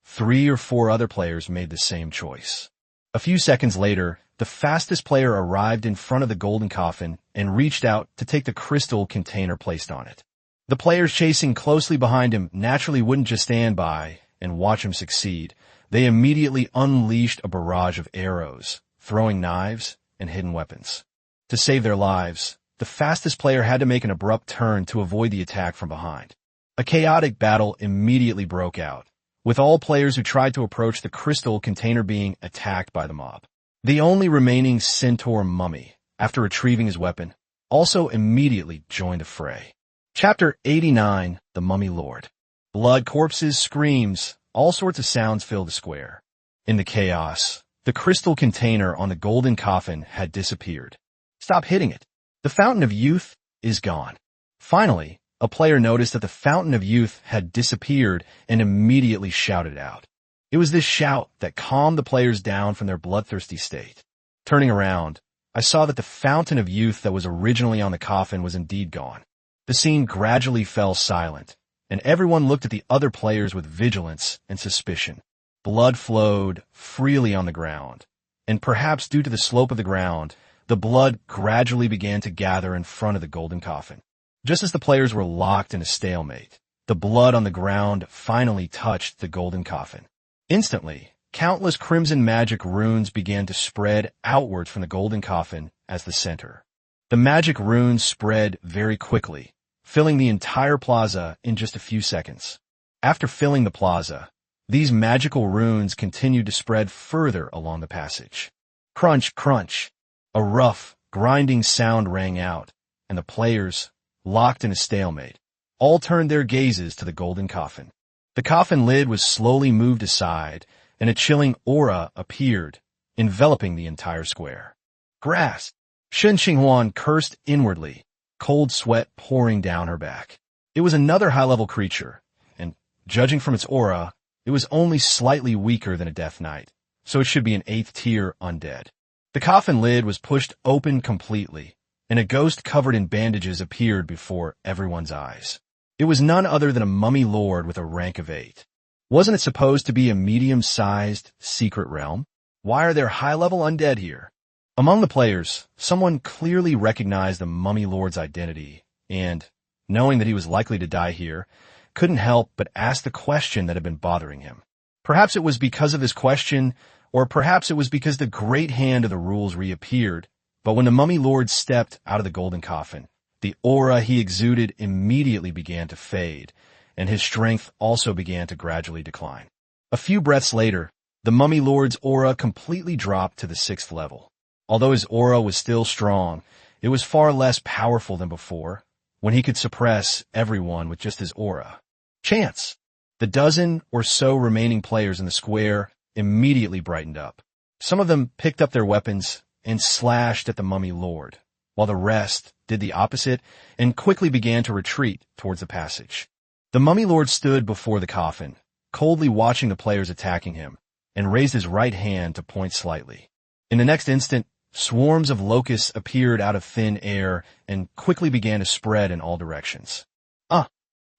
3 or 4 other players made the same choice. A few seconds later, the fastest player arrived in front of the golden coffin and reached out to take the crystal container placed on it. The players chasing closely behind him naturally wouldn't just stand by and watch him succeed. They immediately unleashed a barrage of arrows, throwing knives and hidden weapons. To save their lives, the fastest player had to make an abrupt turn to avoid the attack from behind. A chaotic battle immediately broke out, with all players who tried to approach the crystal container being attacked by the mob. The only remaining centaur mummy, after retrieving his weapon, also immediately joined the fray. Chapter 89, The Mummy Lord. Blood, corpses, screams, all sorts of sounds filled the square. In the chaos, the crystal container on the golden coffin had disappeared. Stop hitting it. The Fountain of Youth is gone. Finally, a player noticed that the Fountain of Youth had disappeared and immediately shouted out. It was this shout that calmed the players down from their bloodthirsty state. Turning around, I saw that the Fountain of Youth that was originally on the coffin was indeed gone. The scene gradually fell silent, and everyone looked at the other players with vigilance and suspicion. Blood flowed freely on the ground, and perhaps due to the slope of the ground, the blood gradually began to gather in front of the golden coffin. Just as the players were locked in a stalemate, the blood on the ground finally touched the golden coffin. Instantly, countless crimson magic runes began to spread outwards from the golden coffin as the center. The magic runes spread very quickly, filling the entire plaza in just a few seconds. After filling the plaza, these magical runes continued to spread further along the passage. Crunch, crunch. A rough, grinding sound rang out, and the players, locked in a stalemate, all turned their gazes to the golden coffin. The coffin lid was slowly moved aside, and a chilling aura appeared, enveloping the entire square. Grass! Shen Qinghuan cursed inwardly, cold sweat pouring down her back. It was another high-level creature, and, judging from its aura, it was only slightly weaker than a Death Knight, so it should be an 8th-tier undead. The coffin lid was pushed open completely, and a ghost covered in bandages appeared before everyone's eyes. It was none other than a mummy lord with a rank of 8. Wasn't it supposed to be a medium-sized secret realm? Why are there high-level undead here? Among the players, someone clearly recognized the mummy lord's identity, and, knowing that he was likely to die here, couldn't help but ask the question that had been bothering him. Perhaps it was because of this question, or perhaps it was because the great hand of the rules reappeared, but when the mummy lord stepped out of the golden coffin, the aura he exuded immediately began to fade, and his strength also began to gradually decline. A few breaths later, the mummy lord's aura completely dropped to the 6th level. Although his aura was still strong, it was far less powerful than before, when he could suppress everyone with just his aura. Chance! The dozen or so remaining players in the square immediately brightened up. Some of them picked up their weapons and slashed at the mummy lord, while the rest did the opposite and quickly began to retreat towards the passage. The mummy lord stood before the coffin, coldly watching the players attacking him, and raised his right hand to point slightly. In the next instant, swarms of locusts appeared out of thin air and quickly began to spread in all directions. "Ah!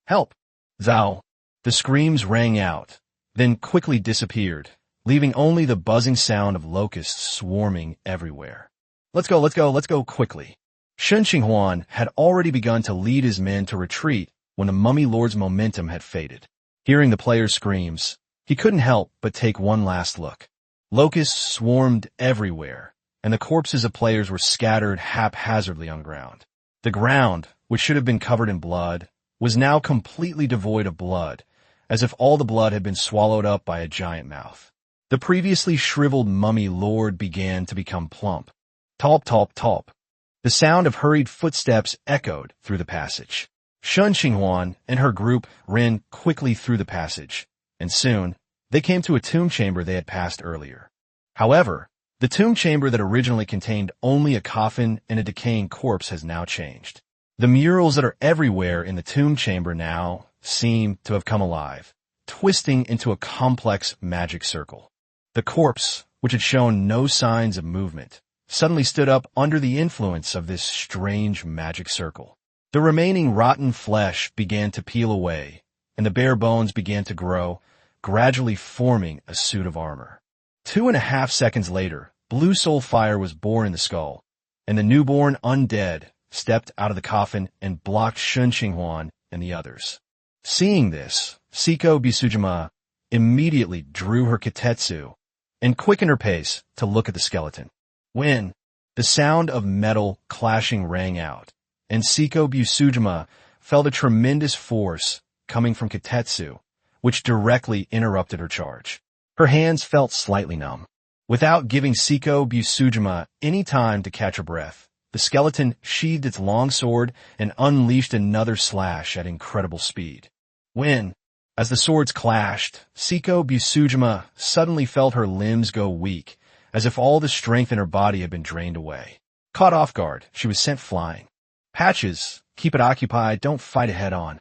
Help! Zhao!" The screams rang out, then quickly disappeared, leaving only the buzzing sound of locusts swarming everywhere. Let's go quickly." Shen Qinghuan had already begun to lead his men to retreat when the mummy lord's momentum had faded. Hearing the players' screams, he couldn't help but take one last look. Locusts swarmed everywhere, and the corpses of players were scattered haphazardly on the ground. The ground, which should have been covered in blood, was now completely devoid of blood, as if all the blood had been swallowed up by a giant mouth. The previously shriveled mummy lord began to become plump. Talp, talp, talp. The sound of hurried footsteps echoed through the passage. Shen Qinghuan and her group ran quickly through the passage, and soon they came to a tomb chamber they had passed earlier. However, the tomb chamber that originally contained only a coffin and a decaying corpse has now changed. The murals that are everywhere in the tomb chamber now seem to have come alive, twisting into a complex magic circle. The corpse, which had shown no signs of movement, suddenly stood up under the influence of this strange magic circle. The remaining rotten flesh began to peel away, and the bare bones began to grow, gradually forming a suit of armor. 2.5 seconds later, blue soul fire was born in the skull, and the newborn undead stepped out of the coffin and blocked Shen Qinghuan and the others. Seeing this, Siko Busujima immediately drew her kitetsu and quickened her pace to look at the skeleton. When the sound of metal clashing rang out, and Siko Busujima felt a tremendous force coming from kitetsu, which directly interrupted her charge. Her hands felt slightly numb. Without giving Siko Busujima any time to catch her breath, the skeleton sheathed its long sword and unleashed another slash at incredible speed. As the swords clashed, Siko Busujima suddenly felt her limbs go weak, as if all the strength in her body had been drained away. Caught off guard, she was sent flying. "Patches, keep it occupied, don't fight it head-on."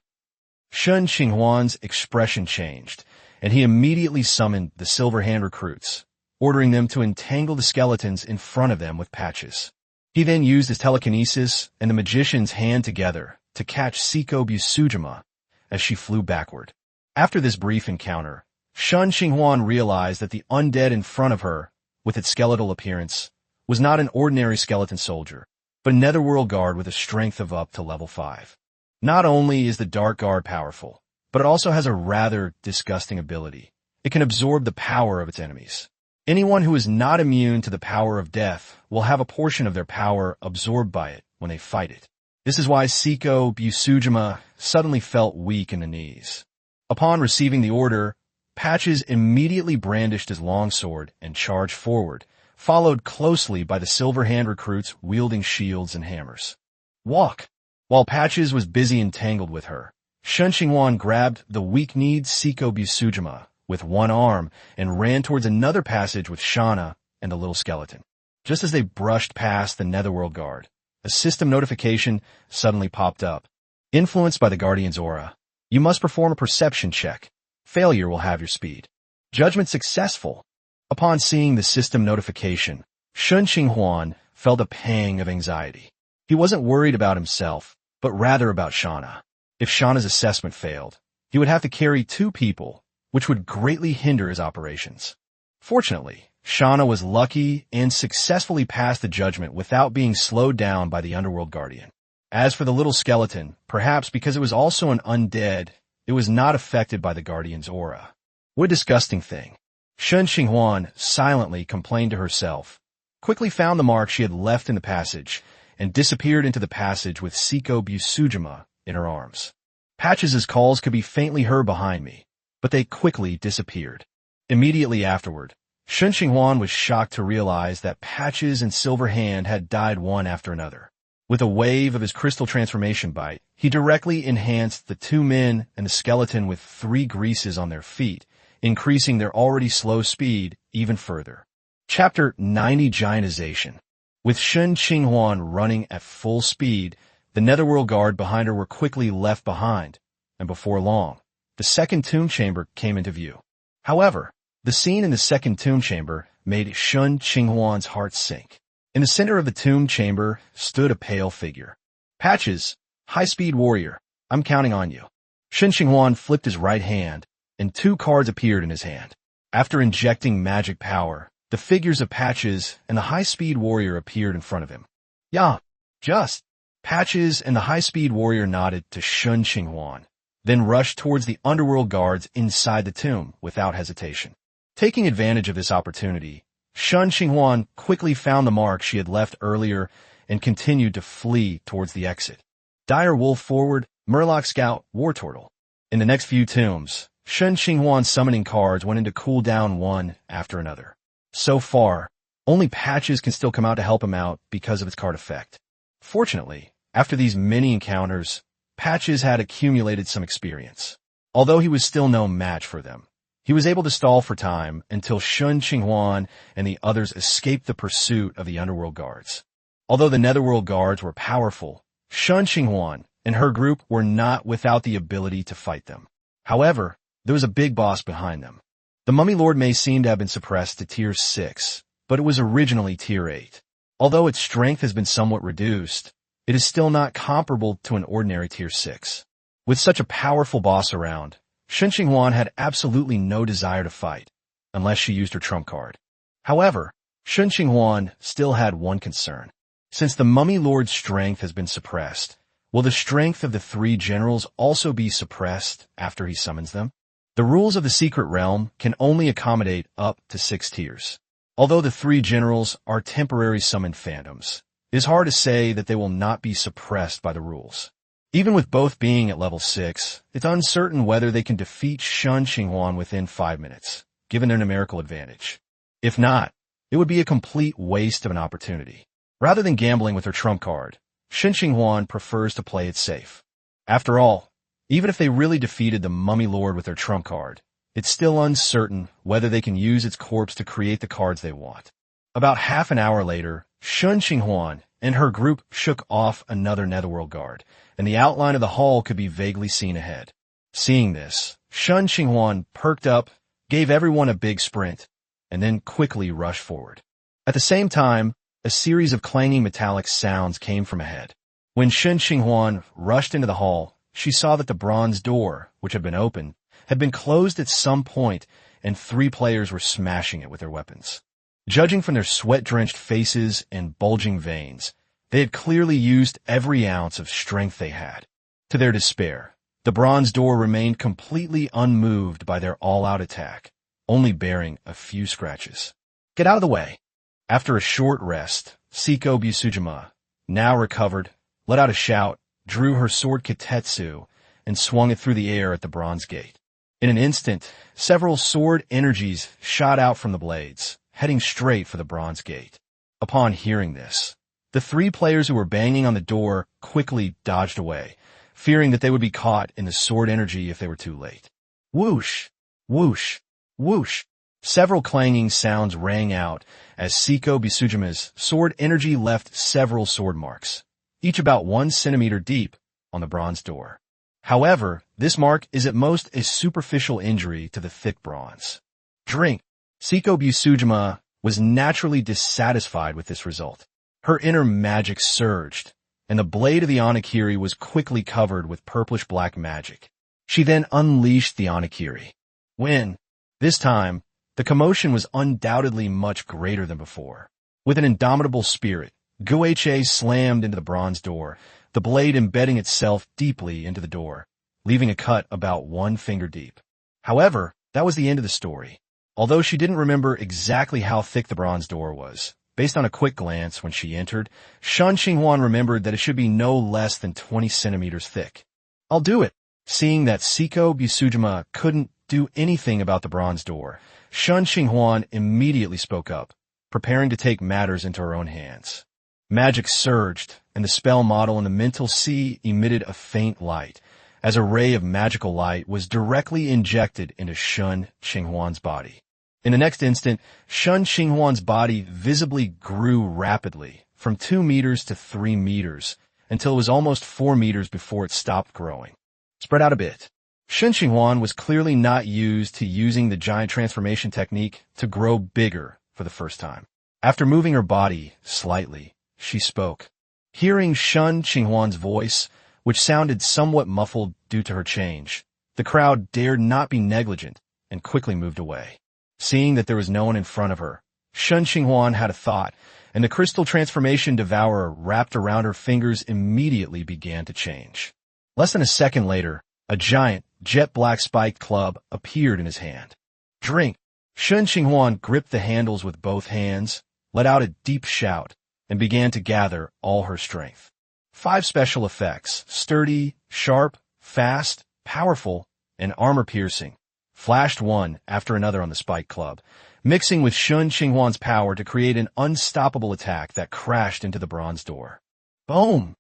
Shen Qinghuan's expression changed, and he immediately summoned the Silver Hand recruits, ordering them to entangle the skeletons in front of them with Patches. He then used his telekinesis and the magician's hand together to catch Siko Busujima as she flew backward. After this brief encounter, Shen Qinghuan realized that the undead in front of her, with its skeletal appearance, was not an ordinary skeleton soldier, but a netherworld guard with a strength of up to level 5. Not only is the Dark Guard powerful, but it also has a rather disgusting ability. It can absorb the power of its enemies. Anyone who is not immune to the power of death will have a portion of their power absorbed by it when they fight it. This is why Siko Busujima suddenly felt weak in the knees. Upon receiving the order, Patches immediately brandished his longsword and charged forward, followed closely by the Silver Hand recruits wielding shields and hammers. "Walk!" While Patches was busy entangled with her, Shen Qinghuan grabbed the weak-kneed Siko Busujima with one arm and ran towards another passage with Shauna and the little skeleton. Just as they brushed past the Netherworld Guard, a system notification suddenly popped up. Influenced by the Guardian's aura, you must perform a perception check. Failure will have your speed. Judgment successful. Upon seeing the system notification, Shen Qinghuan felt a pang of anxiety. He wasn't worried about himself, but rather about Shauna. If Shauna's assessment failed, he would have to carry 2 people, which would greatly hinder his operations. Fortunately, Shauna was lucky and successfully passed the judgment without being slowed down by the Underworld Guardian. As for the little skeleton, perhaps because it was also an undead, it was not affected by the Guardian's aura. What a disgusting thing. Shen Qinghuan silently complained to herself, quickly found the mark she had left in the passage, and disappeared into the passage with Siko Busujima in her arms. Patches' calls could be faintly heard behind me, but they quickly disappeared. Immediately afterward, Shen Qinghuan was shocked to realize that Patches and Silver Hand had died one after another. With a wave of his crystal transformation bite, he directly enhanced the 2 men and the skeleton with 3 greases on their feet, increasing their already slow speed even further. Chapter 90 Giantization. With Shen Qinghuan running at full speed, the Netherworld Guard behind her were quickly left behind, and before long, the second tomb chamber came into view. However, the scene in the second tomb chamber made Shen Qinghuan's heart sink. In the center of the tomb chamber stood a pale figure. Patches, high-speed warrior, I'm counting on you. Shen Qinghuan flipped his right hand, and 2 cards appeared in his hand. After injecting magic power, the figures of Patches and the high-speed warrior appeared in front of him. Yeah, just. Patches and the high-speed warrior nodded to Shen Qinghuan, then rushed towards the underworld guards inside the tomb without hesitation. Taking advantage of this opportunity, Shen Qinghuan quickly found the mark she had left earlier and continued to flee towards the exit. Dire Wolf forward, Murloc Scout, War Turtle. In the next few tombs, Shen Qinghuan's summoning cards went into cooldown one after another. So far, only Patches can still come out to help him out because of its card effect. Fortunately, after these many encounters, Patches had accumulated some experience. Although he was still no match for them, he was able to stall for time until Shen Qinghuan and the others escaped the pursuit of the underworld guards. Although the netherworld guards were powerful, Shen Qinghuan and her group were not without the ability to fight them. However, there was a big boss behind them. The Mummy Lord may seem to have been suppressed to Tier 6, but it was originally Tier 8. Although its strength has been somewhat reduced, it is still not comparable to an ordinary Tier 6. With such a powerful boss around, Shen Qinghuan had absolutely no desire to fight, unless she used her trump card. However, Shen Qinghuan still had one concern. Since the Mummy Lord's strength has been suppressed, will the strength of the 3 generals also be suppressed after he summons them? The rules of the Secret Realm can only accommodate up to 6 tiers. Although the 3 generals are temporary summoned phantoms, it is hard to say that they will not be suppressed by the rules. Even with both being at level 6, it's uncertain whether they can defeat Shen Qinghuan within 5 minutes, given their numerical advantage. If not, it would be a complete waste of an opportunity. Rather than gambling with her trump card, Shen Qinghuan prefers to play it safe. After all, even if they really defeated the Mummy Lord with their trump card, it's still uncertain whether they can use its corpse to create the cards they want. About half an hour later, Shen Qinghuan and her group shook off another netherworld guard, and the outline of the hall could be vaguely seen ahead. Seeing this, Shen Qinghuan perked up, gave everyone a big sprint, and then quickly rushed forward. At the same time, a series of clanging metallic sounds came from ahead. When Shen Qinghuan rushed into the hall, she saw that the bronze door, which had been open, had been closed at some point, and 3 players were smashing it with their weapons. Judging from their sweat-drenched faces and bulging veins, they had clearly used every ounce of strength they had. To their despair, the bronze door remained completely unmoved by their all-out attack, only bearing a few scratches. Get out of the way! After a short rest, Siko Busujima, now recovered, let out a shout, drew her sword Kitetsu, and swung it through the air at the bronze gate. In an instant, several sword energies shot out from the blades, heading straight for the bronze gate. Upon hearing this, the 3 players who were banging on the door quickly dodged away, fearing that they would be caught in the sword energy if they were too late. Whoosh! Whoosh! Whoosh! Several clanging sounds rang out as Siko Bisujima's sword energy left several sword marks, each about 1 centimeter deep, on the bronze door. However, this mark is at most a superficial injury to the thick bronze. Drink! Siko Busujima was naturally dissatisfied with this result. Her inner magic surged, and the blade of the Onakiri was quickly covered with purplish-black magic. She then unleashed the Onakiri. When, this time, the commotion was undoubtedly much greater than before. With an indomitable spirit, Guiche slammed into the bronze door, the blade embedding itself deeply into the door, leaving a cut about 1 finger deep. However, that was the end of the story. Although she didn't remember exactly how thick the bronze door was, based on a quick glance when she entered, Shen Qinghuan remembered that it should be no less than 20 centimeters thick. I'll do it. Seeing that Siko Busujima couldn't do anything about the bronze door, Shen Qinghuan immediately spoke up, preparing to take matters into her own hands. Magic surged, and the spell model in the mental sea emitted a faint light, as a ray of magical light was directly injected into Shen Qinghuan's body. In the next instant, Shen Qinghuan's body visibly grew rapidly, from 2 meters to 3 meters, until it was almost 4 meters before it stopped growing. Spread out a bit. Shen Qinghuan was clearly not used to using the giant transformation technique to grow bigger for the first time. After moving her body slightly, she spoke. Hearing Shen Qinghuan's voice, which sounded somewhat muffled due to her change, the crowd dared not be negligent and quickly moved away. Seeing that there was no one in front of her, Shen Qinghuan had a thought, and the crystal transformation devourer wrapped around her fingers immediately began to change. Less than a second later, a giant, jet-black spiked club appeared in his hand. Drink! Shen Qinghuan gripped the handles with both hands, let out a deep shout, and began to gather all her strength. 5 special effects, sturdy, sharp, fast, powerful, and armor-piercing, flashed one after another on the spike club, mixing with Shen Qinghuan's power to create an unstoppable attack that crashed into the bronze door. Boom!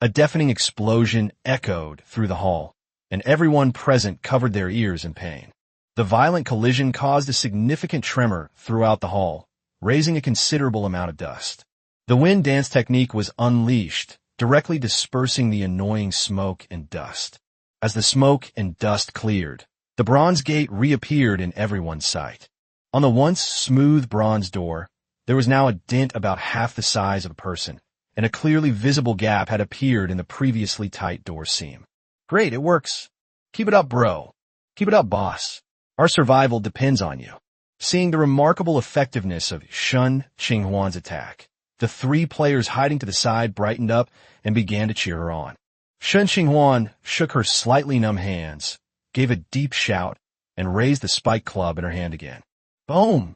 A deafening explosion echoed through the hall, and everyone present covered their ears in pain. The violent collision caused a significant tremor throughout the hall, raising a considerable amount of dust. The wind dance technique was unleashed, directly dispersing the annoying smoke and dust. As the smoke and dust cleared, the bronze gate reappeared in everyone's sight. On the once smooth bronze door, there was now a dent about half the size of a person, and a clearly visible gap had appeared in the previously tight door seam. Great, it works. Keep it up, bro. Keep it up, boss. Our survival depends on you. Seeing the remarkable effectiveness of Shen Qinghuan's attack, the 3 players hiding to the side brightened up and began to cheer her on. Shen Qinghuan shook her slightly numb hands, gave a deep shout, and raised the spike club in her hand again. Boom!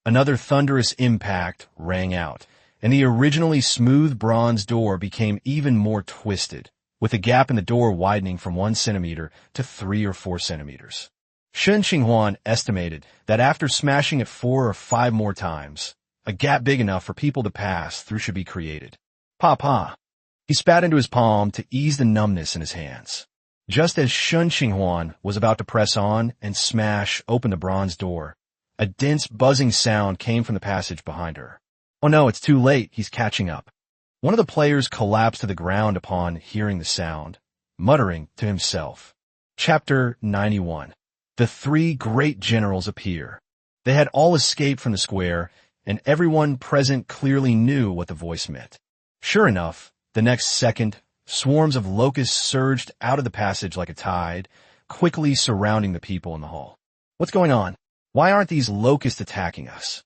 Another thunderous impact rang out, and the originally smooth bronze door became even more twisted, with a gap in the door widening from 1 centimeter to 3 or 4 centimeters. Shen Qinghuan estimated that after smashing it 4 or 5 more times, a gap big enough for people to pass through should be created. Pa. He spat into his palm to ease the numbness in his hands. Just as Shen Qinghuan was about to press on and smash open the bronze door, a dense buzzing sound came from the passage behind her. Oh no, it's too late, he's catching up. One of the players collapsed to the ground upon hearing the sound, muttering to himself. Chapter 91. The 3 great generals appear. They had all escaped from the square, and everyone present clearly knew what the voice meant. Sure enough, the next second, swarms of locusts surged out of the passage like a tide, quickly surrounding the people in the hall. What's going on? Why aren't these locusts attacking us?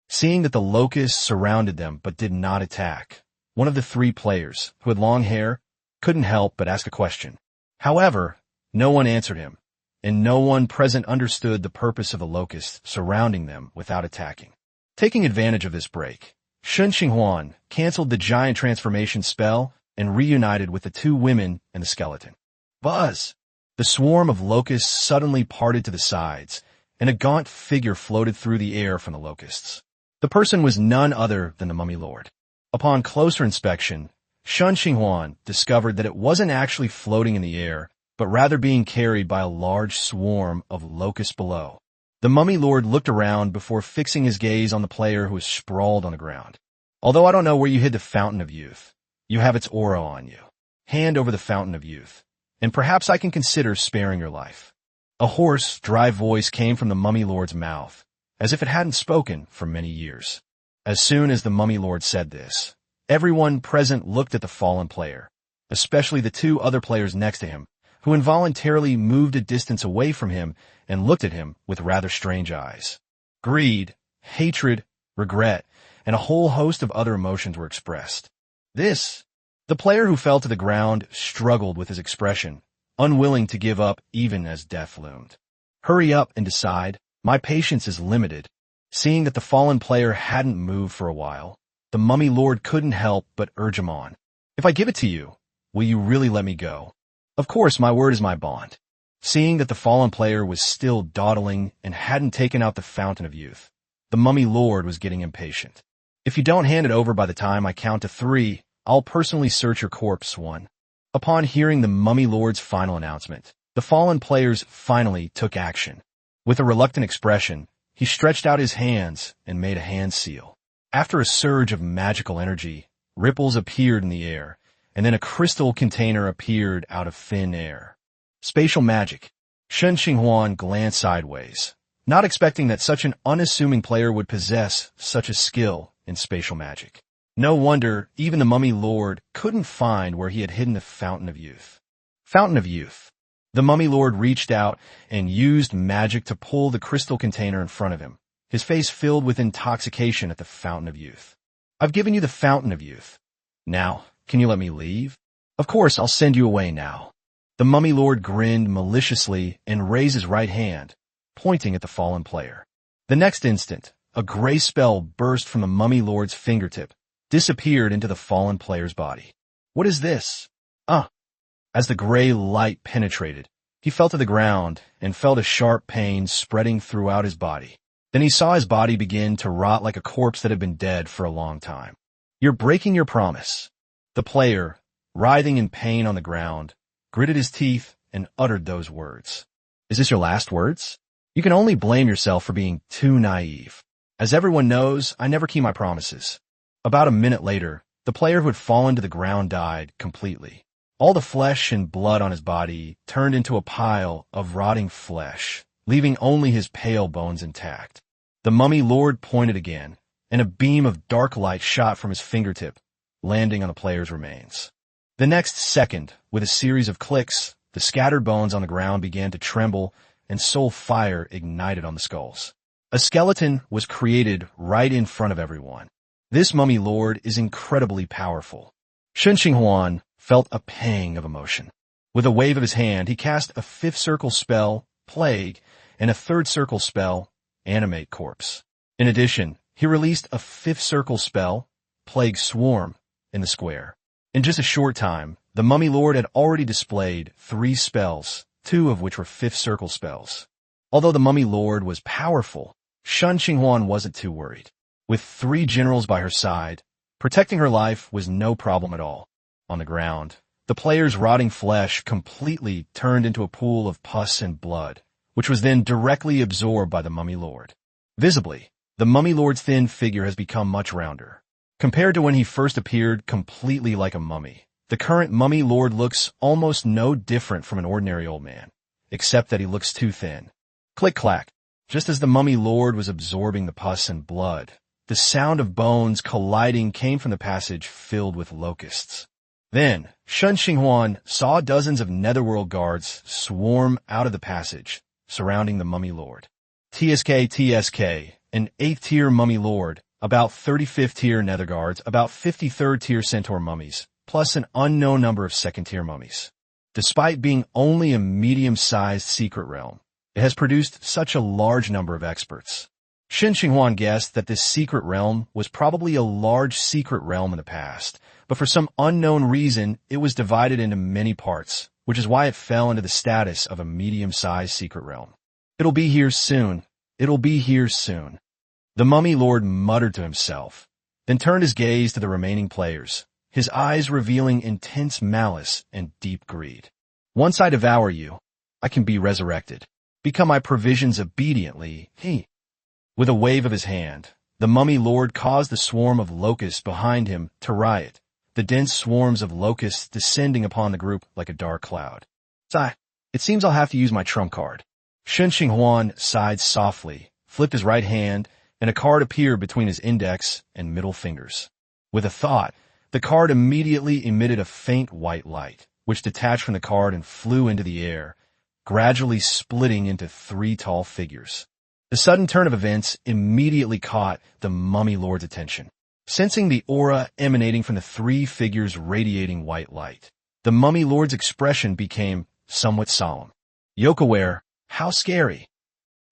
Seeing that the locusts surrounded them but did not attack, one of the 3 players, who had long hair, couldn't help but ask a question. However, no one answered him, and no one present understood the purpose of the locusts surrounding them without attacking. Taking advantage of this break, Shen Qinghuan canceled the giant transformation spell and reunited with the 2 women and the skeleton. Buzz! The swarm of locusts suddenly parted to the sides, and a gaunt figure floated through the air from the locusts. The person was none other than the Mummy Lord. Upon closer inspection, Shen Qinghuan discovered that it wasn't actually floating in the air, but rather being carried by a large swarm of locusts below. The Mummy Lord looked around before fixing his gaze on the player who was sprawled on the ground. Although I don't know where you hid the Fountain of Youth, you have its aura on you. Hand over the Fountain of Youth, and perhaps I can consider sparing your life. A hoarse, dry voice came from the Mummy Lord's mouth, as if it hadn't spoken for many years. As soon as the Mummy Lord said this, everyone present looked at the fallen player, especially the 2 other players next to him, who involuntarily moved a distance away from him and looked at him with rather strange eyes. Greed, hatred, regret, and a whole host of other emotions were expressed. The player who fell to the ground struggled with his expression, unwilling to give up even as death loomed. Hurry up and decide. My patience is limited. Seeing that the fallen player hadn't moved for a while, the Mummy Lord couldn't help but urge him on. If I give it to you, will you really let me go? Of course, my word is my bond. Seeing that the fallen player was still dawdling and hadn't taken out the Fountain of Youth, the Mummy Lord was getting impatient. If you don't hand it over by the time I count to 3, I'll personally search your corpse. 1, Upon hearing the Mummy Lord's final announcement, the fallen players finally took action. With a reluctant expression, he stretched out his hands and made a hand seal. After a surge of magical energy, ripples appeared in the air, and then a crystal container appeared out of thin air. Spatial magic. Shen Qinghuan glanced sideways, not expecting that such an unassuming player would possess such a skill in spatial magic. No wonder even the Mummy Lord couldn't find where he had hidden the Fountain of Youth. Fountain of Youth. The Mummy Lord reached out and used magic to pull the crystal container in front of him, his face filled with intoxication at the Fountain of Youth. I've given you the Fountain of Youth. Now, can you let me leave? Of course, I'll send you away now. The Mummy Lord grinned maliciously and raised his right hand, pointing at the fallen player. The next instant, a gray spell burst from the Mummy Lord's fingertip, disappeared into the fallen player's body. What is this? As the gray light penetrated, he fell to the ground and felt a sharp pain spreading throughout his body. Then he saw his body begin to rot like a corpse that had been dead for a long time. You're breaking your promise. The player, writhing in pain on the ground, gritted his teeth and uttered those words. Is this your last words? You can only blame yourself for being too naive. As everyone knows, I never keep my promises. About a minute later, the player who had fallen to the ground died completely. All the flesh and blood on his body turned into a pile of rotting flesh, leaving only his pale bones intact. The Mummy Lord pointed again, and a beam of dark light shot from his fingertip, landing on the player's remains. The next second, with a series of clicks, the scattered bones on the ground began to tremble, and soul fire ignited on the skulls. A skeleton was created right in front of everyone. This Mummy Lord is incredibly powerful. Shen Qinghuan felt a pang of emotion. With a wave of his hand, he cast a fifth circle spell, Plague, and a third circle spell, Animate Corpse. In addition, he released a fifth circle spell, Plague Swarm, in the square. In just a short time, the Mummy Lord had already displayed 3 spells, 2 of which were fifth circle spells. Although the Mummy Lord was powerful, Shen Qinghuan wasn't too worried. With 3 generals by her side, protecting her life was no problem at all. On the ground, the player's rotting flesh completely turned into a pool of pus and blood, which was then directly absorbed by the Mummy Lord. Visibly, the Mummy Lord's thin figure has become much rounder. Compared to when he first appeared completely like a mummy, the current Mummy Lord looks almost no different from an ordinary old man, except that he looks too thin. Click-clack. Just as the Mummy Lord was absorbing the pus and blood, the sound of bones colliding came from the passage filled with locusts. Then, Shen Qinghuan saw dozens of netherworld guards swarm out of the passage, surrounding the Mummy Lord. TSK, an 8th-tier Mummy Lord, about 35th-tier nether guards, about 53rd-tier centaur mummies, plus an unknown number of 2nd-tier mummies. Despite being only a medium-sized secret realm, it has produced such a large number of experts. Shen Qinghuan guessed that this secret realm was probably a large secret realm in the past, but for some unknown reason, it was divided into many parts, which is why it fell into the status of a medium-sized secret realm. It'll be here soon. It'll be here soon. The Mummy Lord muttered to himself, then turned his gaze to the remaining players, his eyes revealing intense malice and deep greed. Once I devour you, I can be resurrected. Become my provisions obediently, With a wave of his hand, the Mummy Lord caused the swarm of locusts behind him to riot, the dense swarms of locusts descending upon the group like a dark cloud. It seems I'll have to use my trump card. Shen Qinghuan sighed softly, flipped his right hand, and a card appeared between his index and middle fingers. With a thought, the card immediately emitted a faint white light, which detached from the card and flew into the air, gradually splitting into 3 tall figures. The sudden turn of events immediately caught the Mummy Lord's attention. Sensing the aura emanating from the 3 figures radiating white light, the Mummy Lord's expression became somewhat solemn. Yokaware, how scary!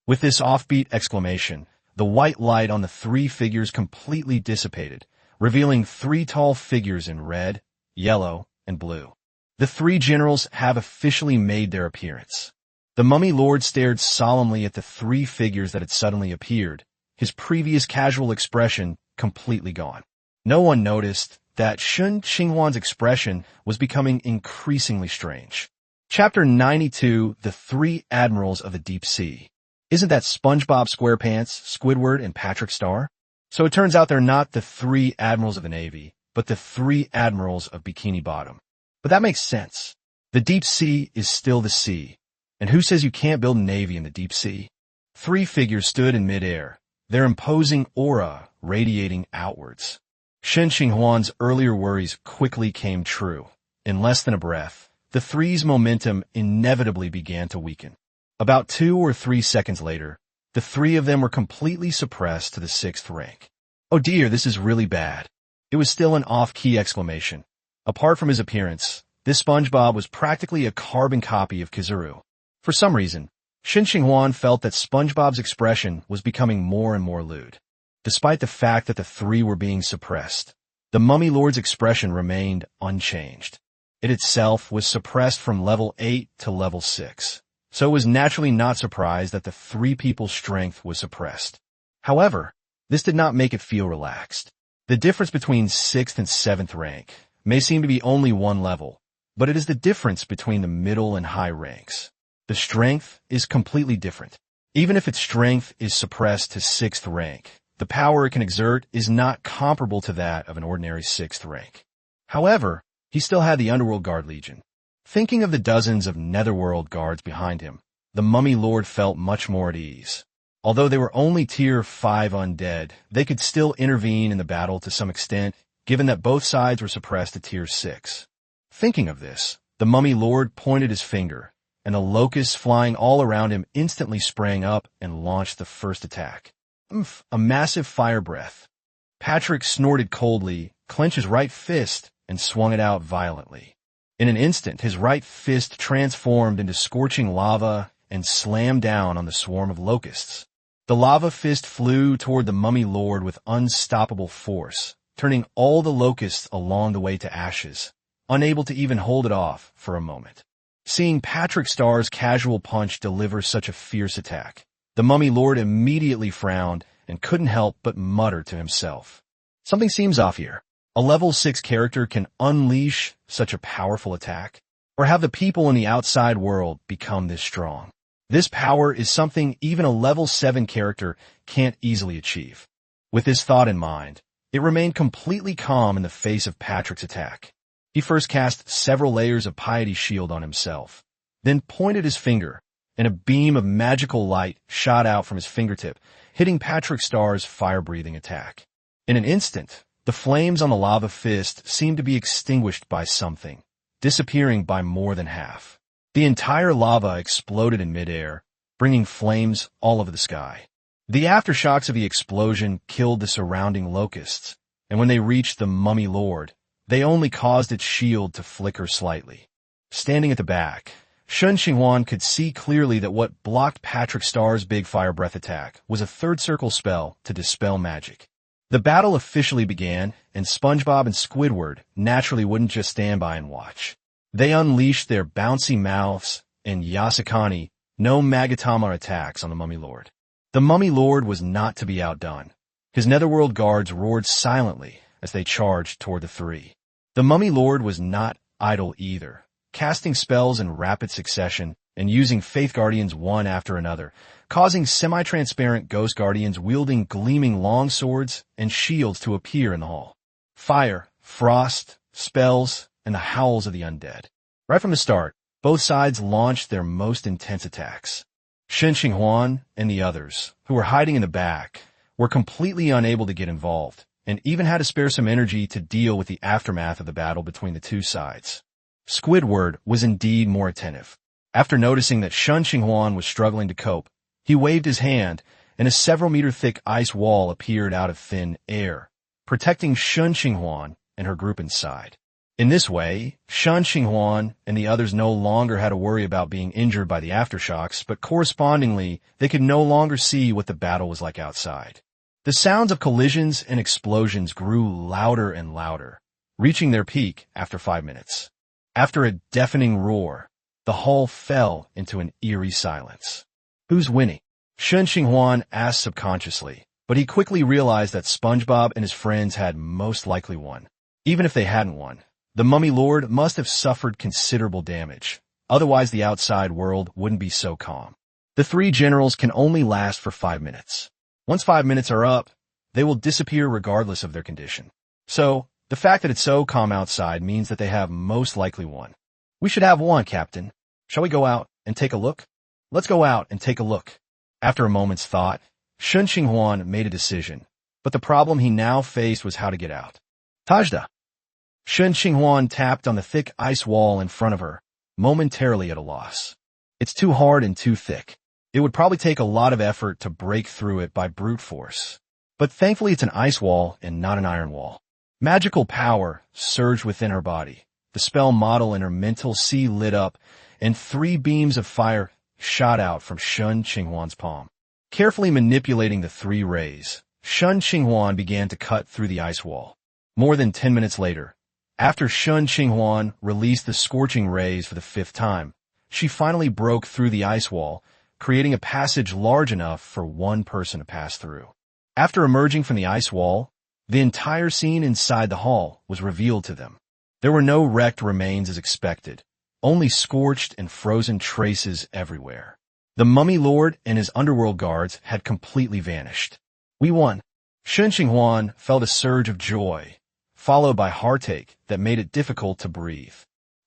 With this offbeat exclamation, the white light on the 3 figures completely dissipated, revealing 3 tall figures in red, yellow, and blue. The 3 generals have officially made their appearance. The Mummy Lord stared solemnly at the 3 figures that had suddenly appeared, his previous casual expression completely gone. No one noticed that Shen Qinghuan's expression was becoming increasingly strange. Chapter 92, The Three Admirals of the Deep Sea. Isn't that SpongeBob SquarePants, Squidward, and Patrick Star? So it turns out they're not the three admirals of the Navy, but the three admirals of Bikini Bottom. But that makes sense. The deep sea is still the sea. And who says you can't build a navy in the deep sea? Three figures stood in midair, their imposing aura radiating outwards. Shen Qinghuan's earlier worries quickly came true. In less than a breath, the three's momentum inevitably began to weaken. About 2 or 3 seconds later, the three of them were completely suppressed to the 6th rank. Oh dear, this is really bad. It was still an off-key exclamation. Apart from his appearance, this SpongeBob was practically a carbon copy of Kizaru. For some reason, Shen Qinghuan felt that SpongeBob's expression was becoming more and more lewd. Despite the fact that the three were being suppressed, the Mummy Lord's expression remained unchanged. It itself was suppressed from level 8 to level 6, so it was naturally not surprised that the three people's strength was suppressed. However, this did not make it feel relaxed. The difference between 6th and 7th rank may seem to be only 1 level, but it is the difference between the middle and high ranks. The strength is completely different. Even if its strength is suppressed to 6th rank, the power it can exert is not comparable to that of an ordinary 6th rank. However, he still had the Underworld Guard Legion. Thinking of the dozens of Netherworld guards behind him, the Mummy Lord felt much more at ease. Although they were only Tier 5 undead, they could still intervene in the battle to some extent, given that both sides were suppressed to Tier 6. Thinking of this, the Mummy Lord pointed his finger, and the locusts flying all around him instantly sprang up and launched the first attack. A massive fire breath. Patrick snorted coldly, clenched his right fist, and swung it out violently. In an instant, his right fist transformed into scorching lava and slammed down on the swarm of locusts. The lava fist flew toward the Mummy Lord with unstoppable force, turning all the locusts along the way to ashes, unable to even hold it off for a moment. Seeing Patrick Star's casual punch deliver such a fierce attack, the Mummy Lord immediately frowned and couldn't help but mutter to himself. Something seems off here. A level 6 character can unleash such a powerful attack? Or have the people in the outside world become this strong? This power is something even a level 7 character can't easily achieve. With this thought in mind, it remained completely calm in the face of Patrick's attack. He first cast several layers of piety shield on himself, then pointed his finger, and a beam of magical light shot out from his fingertip, hitting Patrick Star's fire-breathing attack. In an instant, the flames on the lava fist seemed to be extinguished by something, disappearing by more than half. The entire lava exploded in midair, bringing flames all over the sky. The aftershocks of the explosion killed the surrounding locusts, and when they reached the Mummy Lord, they only caused its shield to flicker slightly. Standing at the back, Shen Qinghuan could see clearly that what blocked Patrick Star's big fire breath attack was a third circle spell to dispel magic. The battle officially began, and SpongeBob and Squidward naturally wouldn't just stand by and watch. They unleashed their bouncy mouths and Yasakani, no Magatama attacks on the Mummy Lord. The Mummy Lord was not to be outdone. His Netherworld guards roared silently as they charged toward the three. The Mummy Lord was not idle either, casting spells in rapid succession and using Faith Guardians one after another, causing semi-transparent Ghost Guardians wielding gleaming long swords and shields to appear in the hall. Fire, frost, spells, and the howls of the undead. Right from the start, both sides launched their most intense attacks. Shen Qinghuan and the others, who were hiding in the back, were completely unable to get involved, and even had to spare some energy to deal with the aftermath of the battle between the two sides. Squidward was indeed more attentive. After noticing that Shen Qinghuan was struggling to cope, he waved his hand, and a several-meter-thick ice wall appeared out of thin air, protecting Shen Qinghuan and her group inside. In this way, Shen Qinghuan and the others no longer had to worry about being injured by the aftershocks, but correspondingly, they could no longer see what the battle was like outside. The sounds of collisions and explosions grew louder and louder, reaching their peak after 5 minutes. After a deafening roar, the hall fell into an eerie silence. Who's winning? Shen Qinghuan asked subconsciously, but he quickly realized that SpongeBob and his friends had most likely won. Even if they hadn't won, the mummy lord must have suffered considerable damage. Otherwise, the outside world wouldn't be so calm. The three generals can only last for 5 minutes. Once 5 minutes are up, they will disappear regardless of their condition. So, the fact that it's so calm outside means that they have most likely won. We should have won, Captain. Shall we go out and take a look? Let's go out and take a look. After a moment's thought, Shen Qinghuan made a decision, but the problem he now faced was how to get out. Tajda. Shen Qinghuan tapped on the thick ice wall in front of her, momentarily at a loss. It's too hard and too thick. It would probably take a lot of effort to break through it by brute force. But thankfully it's an ice wall and not an iron wall. Magical power surged within her body. The spell model in her mental sea lit up, and 3 beams of fire shot out from Shen Qinghuan's palm. Carefully manipulating the 3 rays, Shen Qinghuan began to cut through the ice wall. More than 10 minutes later, after Shen Qinghuan released the scorching rays for the 5th time, she finally broke through the ice wall, creating a passage large enough for 1 person to pass through. After emerging from the ice wall, the entire scene inside the hall was revealed to them. There were no wrecked remains as expected, only scorched and frozen traces everywhere. The mummy lord and his underworld guards had completely vanished. We won. Shen Qinghuan felt a surge of joy, followed by heartache that made it difficult to breathe.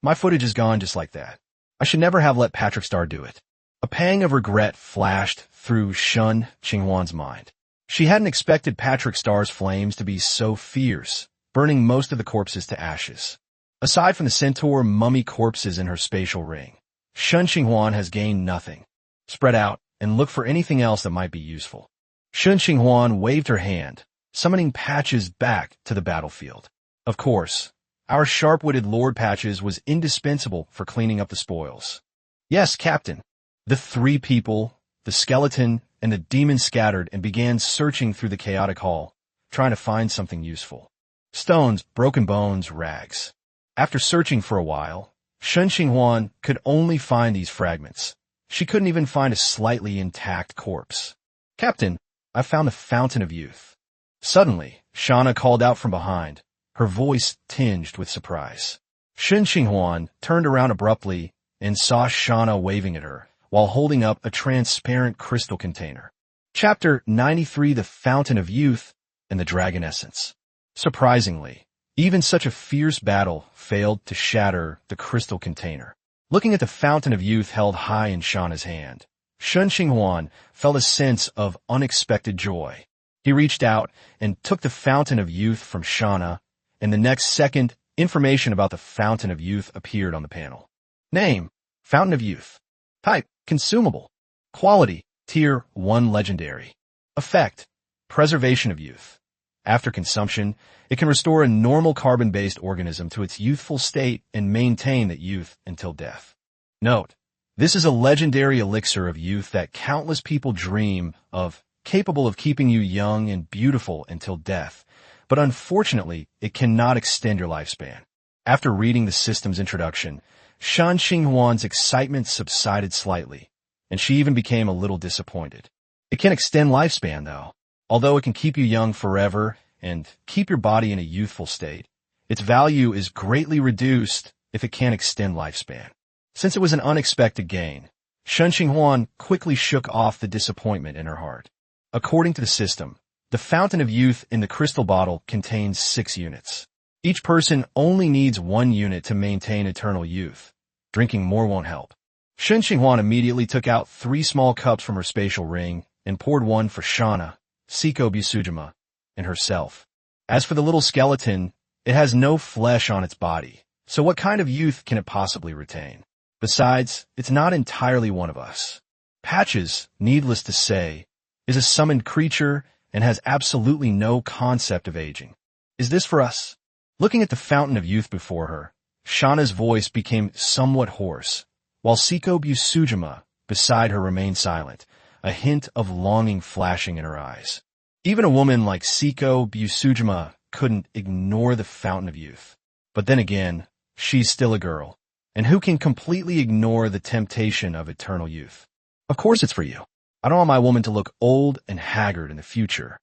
My footage is gone just like that. I should never have let Patrick Star do it. A pang of regret flashed through Shen Qinghuan's mind. She hadn't expected Patrick Star's flames to be so fierce, burning most of the corpses to ashes. Aside from the centaur mummy corpses in her spatial ring, Shen Qinghuan has gained nothing. Spread out and look for anything else that might be useful. Shen Qinghuan waved her hand, summoning Patches back to the battlefield. Of course, our sharp-witted Lord Patches was indispensable for cleaning up the spoils. Yes, Captain. The 3 people, the skeleton, and the demon scattered and began searching through the chaotic hall, trying to find something useful. Stones, broken bones, rags. After searching for a while, Shen Qinghuan could only find these fragments. She couldn't even find a slightly intact corpse. Captain, I found the Fountain of Youth. Suddenly, Shauna called out from behind, her voice tinged with surprise. Shen Qinghuan turned around abruptly and saw Shauna waving at her, while holding up a transparent crystal container. Chapter 93, The Fountain of Youth and the Dragon Essence. Surprisingly, even such a fierce battle failed to shatter the crystal container. Looking at the Fountain of Youth held high in Shauna's hand, Shen Qinghuan felt a sense of unexpected joy. He reached out and took the Fountain of Youth from Shauna, and the next second, information about the Fountain of Youth appeared on the panel. Name, Fountain of Youth. Type, consumable. Quality, Tier 1 legendary. Effect, preservation of youth. After consumption, it can restore a normal carbon-based organism to its youthful state and maintain that youth until death. Note, this is a legendary elixir of youth that countless people dream of, capable of keeping you young and beautiful until death, but unfortunately, it cannot extend your lifespan. After reading the system's introduction, Shen Qinghuan's excitement subsided slightly, and she even became a little disappointed. It can extend lifespan, though. Although it can keep you young forever and keep your body in a youthful state, its value is greatly reduced if it can't extend lifespan. Since it was an unexpected gain, Shen Qinghuan quickly shook off the disappointment in her heart. According to the system, the Fountain of Youth in the crystal bottle contains 6 units. Each person only needs 1 unit to maintain eternal youth. Drinking more won't help. Shen Qinghuan immediately took out 3 small cups from her spatial ring and poured one for Shauna, Siko Busujima, and herself. As for the little skeleton, it has no flesh on its body, so what kind of youth can it possibly retain? Besides, it's not entirely one of us. Patches, needless to say, is a summoned creature and has absolutely no concept of aging. Is this for us? Looking at the Fountain of Youth before her, Shauna's voice became somewhat hoarse, while Siko Busujima beside her remained silent, a hint of longing flashing in her eyes. Even a woman like Siko Busujima couldn't ignore the Fountain of Youth. But then again, she's still a girl, and who can completely ignore the temptation of eternal youth? Of course it's for you. I don't want my woman to look old and haggard in the future.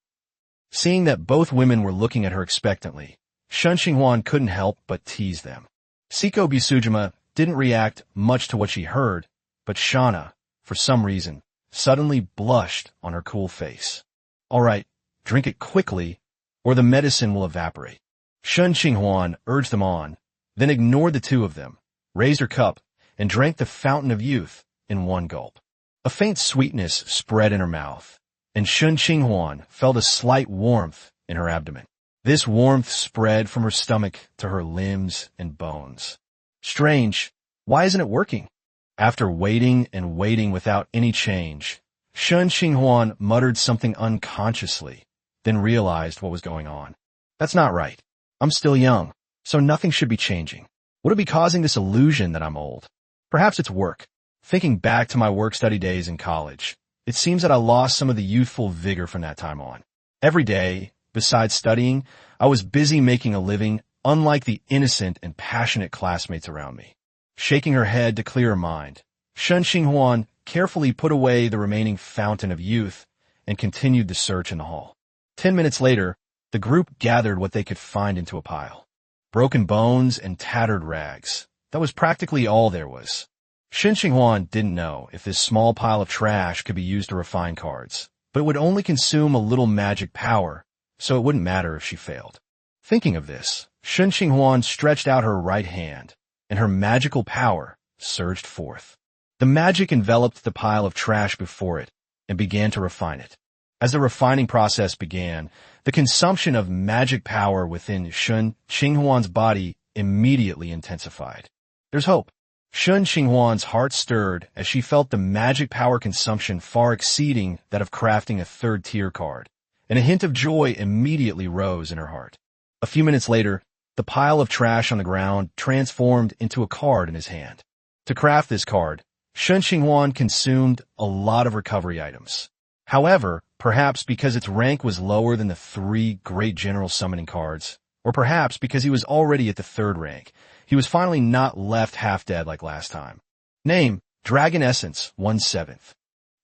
Seeing that both women were looking at her expectantly, Shen Qinghuan couldn't help but tease them. Siko Busujima didn't react much to what she heard, but Shauna, for some reason, suddenly blushed on her cool face. All right, drink it quickly, or the medicine will evaporate. Shen Qinghuan urged them on, then ignored the two of them, raised her cup, and drank the fountain of youth in one gulp. A faint sweetness spread in her mouth, and Shen Qinghuan felt a slight warmth in her abdomen. This warmth spread from her stomach to her limbs and bones. Strange, why isn't it working? After waiting and waiting without any change, Shen Qinghuan muttered something unconsciously, then realized what was going on. That's not right. I'm still young, so nothing should be changing. Would it be causing this illusion that I'm old? Perhaps it's work. Thinking back to my work-study days in college, it seems that I lost some of the youthful vigor from that time on. Every day, besides studying, I was busy making a living, unlike the innocent and passionate classmates around me. Shaking her head to clear her mind, Shen Qinghuan carefully put away the remaining fountain of youth and continued the search in the hall. 10 minutes later, the group gathered what they could find into a pile. Broken bones and tattered rags. That was practically all there was. Shen Qinghuan didn't know if this small pile of trash could be used to refine cards, but it would only consume a little magic power, so it wouldn't matter if she failed. Thinking of this, Shen Qinghuan stretched out her right hand, and her magical power surged forth. The magic enveloped the pile of trash before it and began to refine it. As the refining process began, the consumption of magic power within Shen Qinghuan's body immediately intensified. There's hope. Shen Qinghuan's heart stirred as she felt the magic power consumption far exceeding that of crafting a third-tier card, and a hint of joy immediately rose in her heart. A few minutes later, the pile of trash on the ground transformed into a card in his hand. To craft this card, Shen Qinghuan consumed a lot of recovery items. However, perhaps because its rank was lower than the 3 great general summoning cards, or perhaps because he was already at the 3rd rank, he was finally not left half dead like last time. Name, Dragon Essence, 1/7.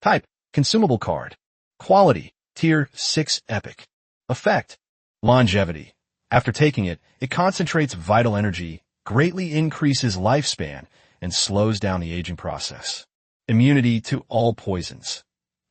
Type, consumable card. Quality, Tier 6 Epic. Effect, longevity. After taking it, it concentrates vital energy, greatly increases lifespan, and slows down the aging process. Immunity to all poisons.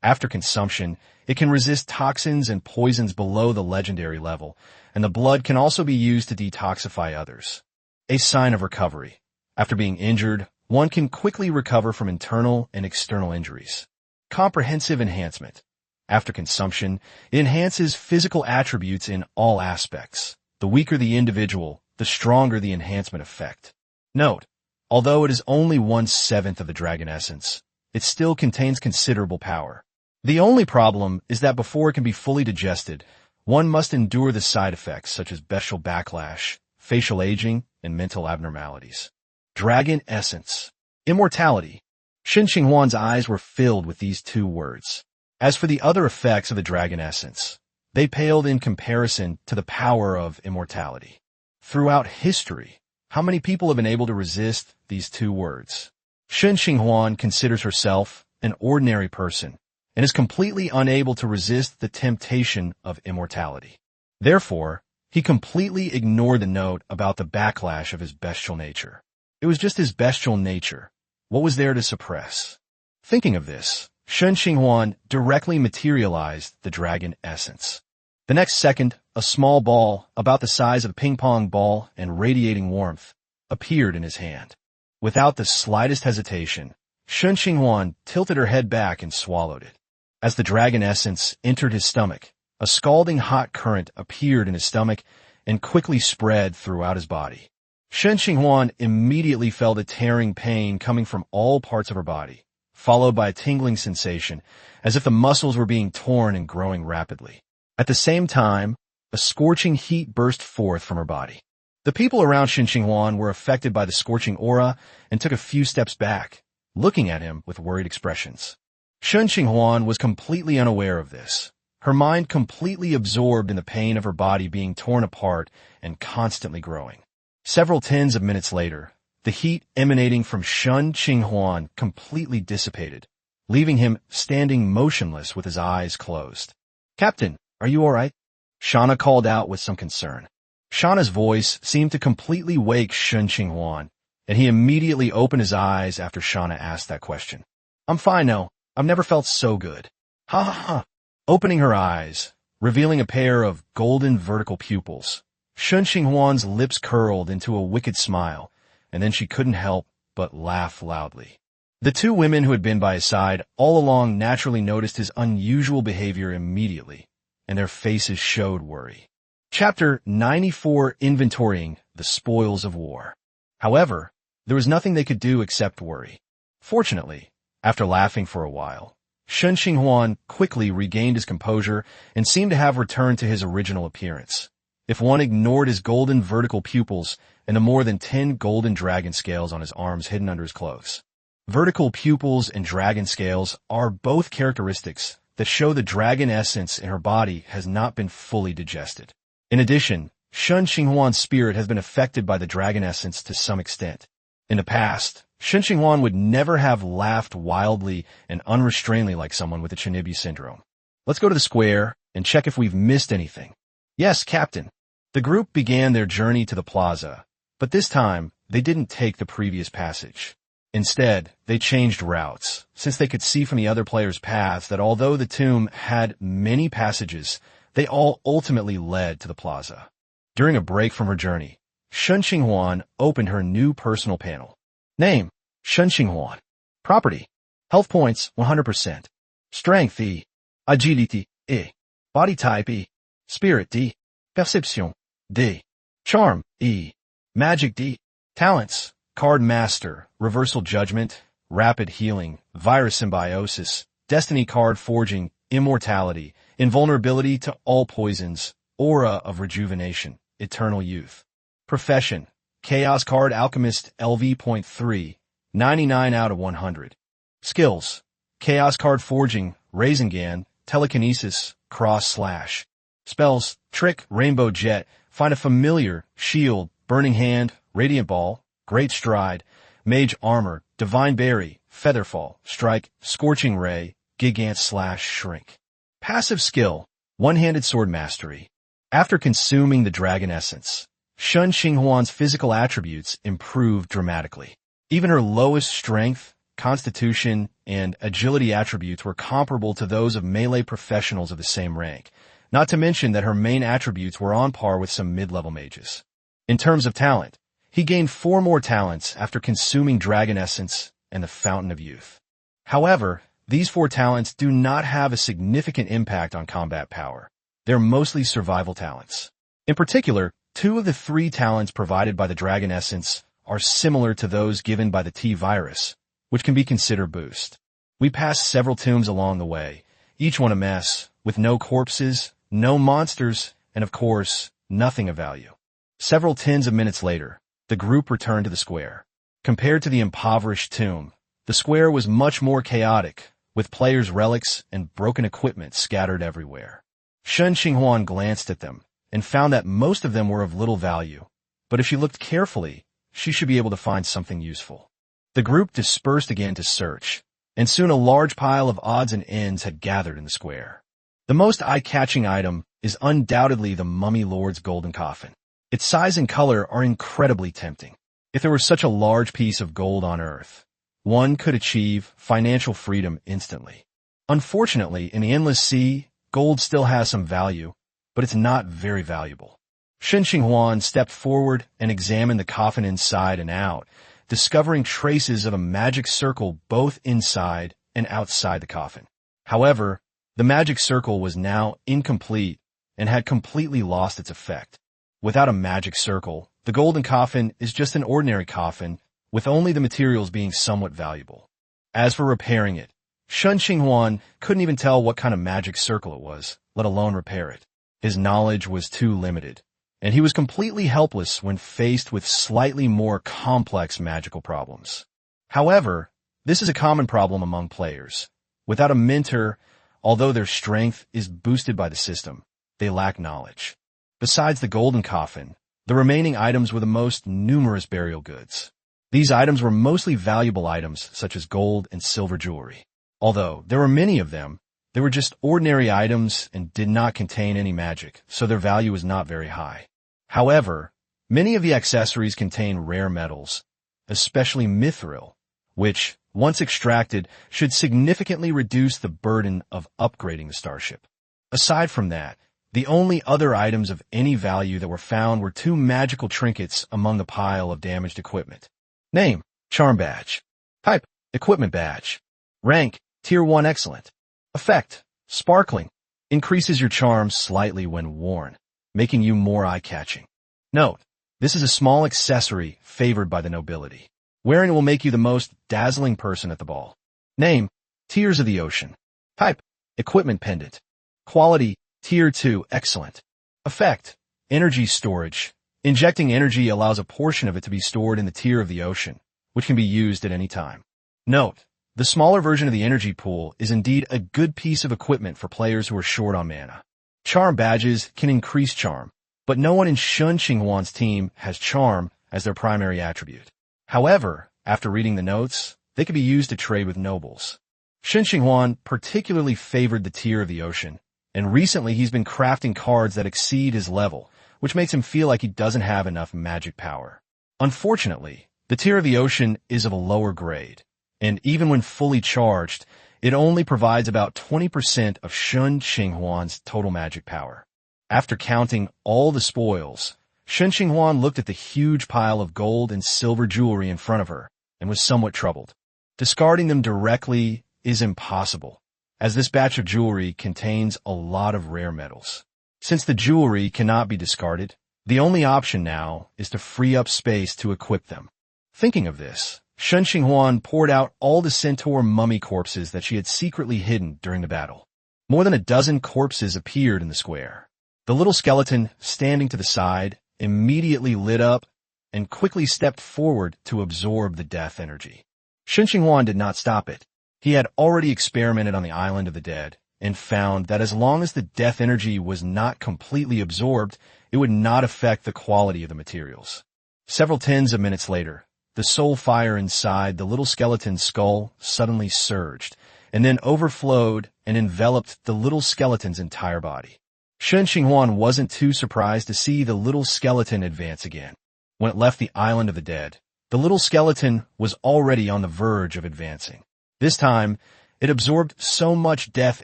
After consumption, it can resist toxins and poisons below the legendary level, and the blood can also be used to detoxify others. A sign of recovery. After being injured, one can quickly recover from internal and external injuries. Comprehensive enhancement. After consumption, it enhances physical attributes in all aspects. The weaker the individual, the stronger the enhancement effect. Note, although it is only 1/7 of the Dragon Essence, it still contains considerable power. The only problem is that before it can be fully digested, one must endure the side effects such as bestial backlash, facial aging, and mental abnormalities. Dragon Essence. Immortality. Shen Qinghuan's eyes were filled with these 2 words. As for the other effects of the Dragon Essence, they paled in comparison to the power of immortality. Throughout history, how many people have been able to resist these 2 words? Shen Qinghuan considers herself an ordinary person and is completely unable to resist the temptation of immortality. Therefore, he completely ignored the note about the backlash of his bestial nature. It was just his bestial nature. What was there to suppress? Thinking of this, Shen Qinghuan directly materialized the Dragon Essence. The next second, a small ball, about the size of a ping-pong ball and radiating warmth, appeared in his hand. Without the slightest hesitation, Shen Qinghuan tilted her head back and swallowed it. As the Dragon Essence entered his stomach, a scalding hot current appeared in his stomach and quickly spread throughout his body. Shen Qinghuan immediately felt a tearing pain coming from all parts of her body, followed by a tingling sensation, as if the muscles were being torn and growing rapidly. At the same time, a scorching heat burst forth from her body. The people around Shen Qinghuan were affected by the scorching aura and took a few steps back, looking at him with worried expressions. Shen Qinghuan was completely unaware of this, her mind completely absorbed in the pain of her body being torn apart and constantly growing. Several tens of minutes later, the heat emanating from Shen Qinghuan completely dissipated, leaving him standing motionless with his eyes closed. "Captain, are you all right?" Shauna called out with some concern. Shauna's voice seemed to completely wake Shen Qinghuan, and he immediately opened his eyes after Shauna asked that question. I'm fine now. I've never felt so good. Ha ha ha. Opening her eyes, revealing a pair of golden vertical pupils, Shen Qinghuan's lips curled into a wicked smile, and then she couldn't help but laugh loudly. The two women who had been by his side all along naturally noticed his unusual behavior immediately, and their faces showed worry. Chapter 94, Inventorying the Spoils of War. However, there was nothing they could do except worry. Fortunately, after laughing for a while, Shen Qinghuan quickly regained his composure and seemed to have returned to his original appearance. If one ignored his golden vertical pupils and the more than 10 golden dragon scales on his arms hidden under his clothes. Vertical pupils and dragon scales are both characteristics that show the dragon essence in her body has not been fully digested. In addition, Shen Qinghuan's spirit has been affected by the dragon essence to some extent. In the past, Shen Qinghuan would never have laughed wildly and unrestrainedly like someone with the Chinibu syndrome. Let's go to the square and check if we've missed anything. Yes, Captain. The group began their journey to the plaza, but this time they didn't take the previous passage. Instead, they changed routes, since they could see from the other players' paths that although the tomb had many passages, they all ultimately led to the plaza. During a break from her journey, Shen Qinghuan opened her new personal panel. Name, Shen Qinghuan. Property, health points 100%. Strength E. Agility E. Body type E. Spirit D. Perception D. Charm E. Magic D. Talents, Card Master, Reversal Judgment, Rapid Healing, Virus Symbiosis, Destiny Card Forging, Immortality, Invulnerability to all poisons, Aura of Rejuvenation, Eternal Youth. Profession, Chaos Card Alchemist LV.3, 99 out of 100. Skills, Chaos Card Forging, Rasengan, Telekinesis, Cross Slash. Spells, Trick, Rainbow Jet, Find a Familiar, Shield, Burning Hand, Radiant Ball, Great Stride, Mage Armor, Divine Berry, Featherfall, Strike, Scorching Ray, Gigant Slash Shrink. Passive skill, One-Handed Sword Mastery. After consuming the dragon essence, Shen Qinghuan's physical attributes improved dramatically. Even her lowest strength, constitution, and agility attributes were comparable to those of melee professionals of the same rank, not to mention that her main attributes were on par with some mid-level mages. In terms of talent, he gained 4 more talents after consuming dragon essence and the Fountain of Youth. However, these 4 talents do not have a significant impact on combat power. They're mostly survival talents. In particular, 2 of the 3 talents provided by the dragon essence are similar to those given by the T-virus, which can be considered boost. We passed several tombs along the way, each one a mess, with no corpses, no monsters, and of course, nothing of value. Several tens of minutes later, the group returned to the square. Compared to the impoverished tomb, the square was much more chaotic, with players' relics and broken equipment scattered everywhere. Shen Qinghuan glanced at them and found that most of them were of little value, but if she looked carefully, she should be able to find something useful. The group dispersed again to search, and soon a large pile of odds and ends had gathered in the square. The most eye-catching item is undoubtedly the Mummy Lord's golden coffin. Its size and color are incredibly tempting. If there were such a large piece of gold on Earth, one could achieve financial freedom instantly. Unfortunately, in the Endless Sea, gold still has some value, but it's not very valuable. Shen Qinghuan stepped forward and examined the coffin inside and out, discovering traces of a magic circle both inside and outside the coffin. However, the magic circle was now incomplete and had completely lost its effect. Without a magic circle, the golden coffin is just an ordinary coffin, with only the materials being somewhat valuable. As for repairing it, Shen Qinghuan couldn't even tell what kind of magic circle it was, let alone repair it. His knowledge was too limited, and he was completely helpless when faced with slightly more complex magical problems. However, this is a common problem among players. Without a mentor, although their strength is boosted by the system, they lack knowledge. Besides the golden coffin, the remaining items were the most numerous burial goods. These items were mostly valuable items such as gold and silver jewelry. Although there were many of them, they were just ordinary items and did not contain any magic, so their value was not very high. However, many of the accessories contain rare metals, especially mithril, which, once extracted, should significantly reduce the burden of upgrading the starship. Aside from that, the only other items of any value that were found were 2 magical trinkets among the pile of damaged equipment. Name: Charm Badge. Type: Equipment Badge. Rank: Tier 1 Excellent. Effect: Sparkling. Increases your charm slightly when worn, making you more eye-catching. Note: this is a small accessory favored by the nobility. Wearing it will make you the most dazzling person at the ball. Name: Tears of the Ocean. Type: Equipment Pendant. Quality: Tier 2 Excellent. Effect: Energy Storage. Injecting energy allows a portion of it to be stored in the Tear of the Ocean, which can be used at any time. Note: the smaller version of the energy pool is indeed a good piece of equipment for players who are short on mana. Charm badges can increase charm, but no one in Shen Qinghuan's team has charm as their primary attribute. However, after reading the notes, they can be used to trade with nobles. Shen Qinghuan particularly favored the Tear of the Ocean, and recently he's been crafting cards that exceed his level, which makes him feel like he doesn't have enough magic power. Unfortunately, the Tear of the Ocean is of a lower grade, and even when fully charged, it only provides about 20% of Shen Qinghuan's total magic power. After counting all the spoils, Shen Qinghuan looked at the huge pile of gold and silver jewelry in front of her and was somewhat troubled. Discarding them directly is impossible, as this batch of jewelry contains a lot of rare metals. Since the jewelry cannot be discarded, the only option now is to free up space to equip them. Thinking of this, Shen Qinghuan poured out all the centaur mummy corpses that she had secretly hidden during the battle. More than a dozen corpses appeared in the square. The little skeleton, standing to the side, immediately lit up and quickly stepped forward to absorb the death energy. Shen Qinghuan did not stop it. He had already experimented on the island of the dead and found that as long as the death energy was not completely absorbed, it would not affect the quality of the materials. Several tens of minutes later, the soul fire inside the little skeleton's skull suddenly surged and then overflowed and enveloped the little skeleton's entire body. Shen Qinghuan wasn't too surprised to see the little skeleton advance again. When it left the island of the dead, the little skeleton was already on the verge of advancing. This time, it absorbed so much death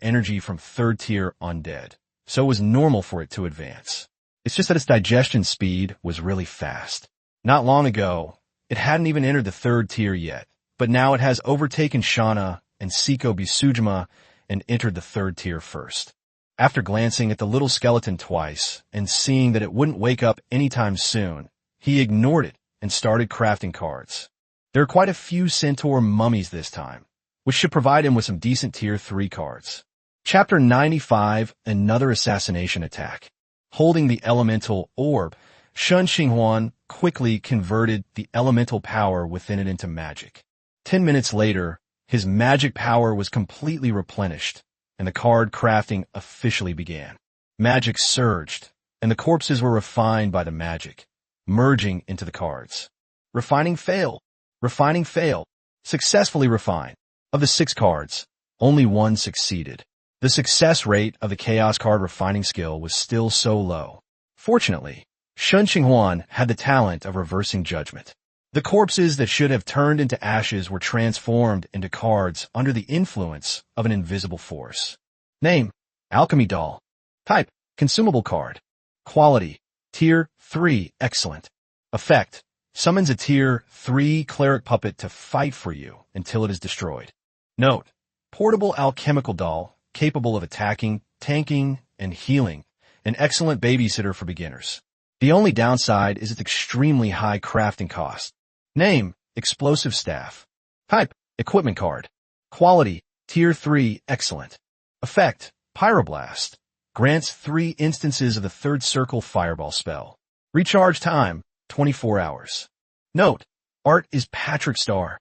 energy from third-tier undead, so it was normal for it to advance. It's just that its digestion speed was really fast. Not long ago, it hadn't even entered the third tier yet, but now it has overtaken Shana and Siko Bisujima and entered the third tier first. After glancing at the little skeleton twice and seeing that it wouldn't wake up anytime soon, he ignored it and started crafting cards. There are quite a few centaur mummies this time, which should provide him with some decent tier 3 cards. Chapter 95, Another Assassination Attack. Holding the elemental orb, Shen Qinghuan quickly converted the elemental power within it into magic. 10 minutes later, his magic power was completely replenished, and the card crafting officially began. Magic surged, and the corpses were refined by the magic, merging into the cards. Refining fail. Refining fail. Successfully refined. Of the 6 cards, only 1 succeeded. The success rate of the Chaos card refining skill was still so low. Fortunately, Shen Qinghuan had the talent of reversing judgment. The corpses that should have turned into ashes were transformed into cards under the influence of an invisible force. Name: Alchemy Doll. Type: Consumable card. Quality: Tier 3 Excellent. Effect: summons a Tier 3 cleric puppet to fight for you until it is destroyed. Note: portable alchemical doll, capable of attacking, tanking, and healing, an excellent babysitter for beginners. The only downside is its extremely high crafting cost. Name: Explosive Staff. Type: Equipment card. Quality: Tier 3 Excellent. Effect: Pyroblast. Grants 3 instances of the third circle fireball spell. Recharge time: 24 hours. Note: art is Patrick Star.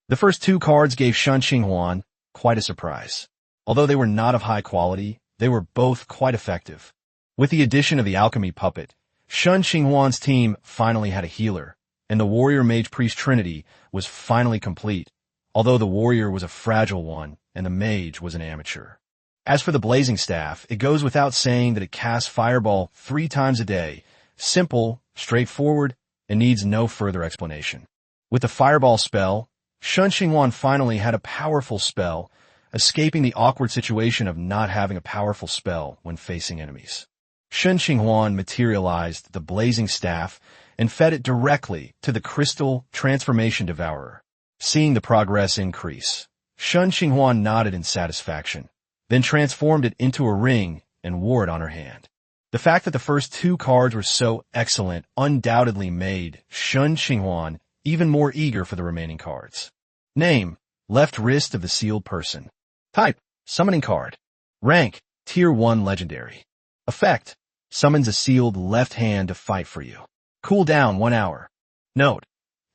The first 2 cards gave Shen Qinghuan quite a surprise. Although they were not of high quality, they were both quite effective. With the addition of the alchemy puppet, Shen Qinghuan's team finally had a healer, and the warrior mage priest trinity was finally complete, although the warrior was a fragile one and the mage was an amateur. As for the blazing staff, it goes without saying that it casts fireball 3 times a day, simple, straightforward, and needs no further explanation. With the fireball spell, Shen Qinghuan finally had a powerful spell, escaping the awkward situation of not having a powerful spell when facing enemies. Shen Qinghuan materialized the blazing staff and fed it directly to the crystal transformation devourer. Seeing the progress increase, Shen Qinghuan nodded in satisfaction, then transformed it into a ring and wore it on her hand. The fact that the first two cards were so excellent undoubtedly made Shen Qinghuan even more eager for the remaining cards. Name: left wrist of the sealed person. Type: summoning card. Rank: Tier 1 Legendary. Effect: summons a sealed left hand to fight for you. Cooldown 1 hour. Note: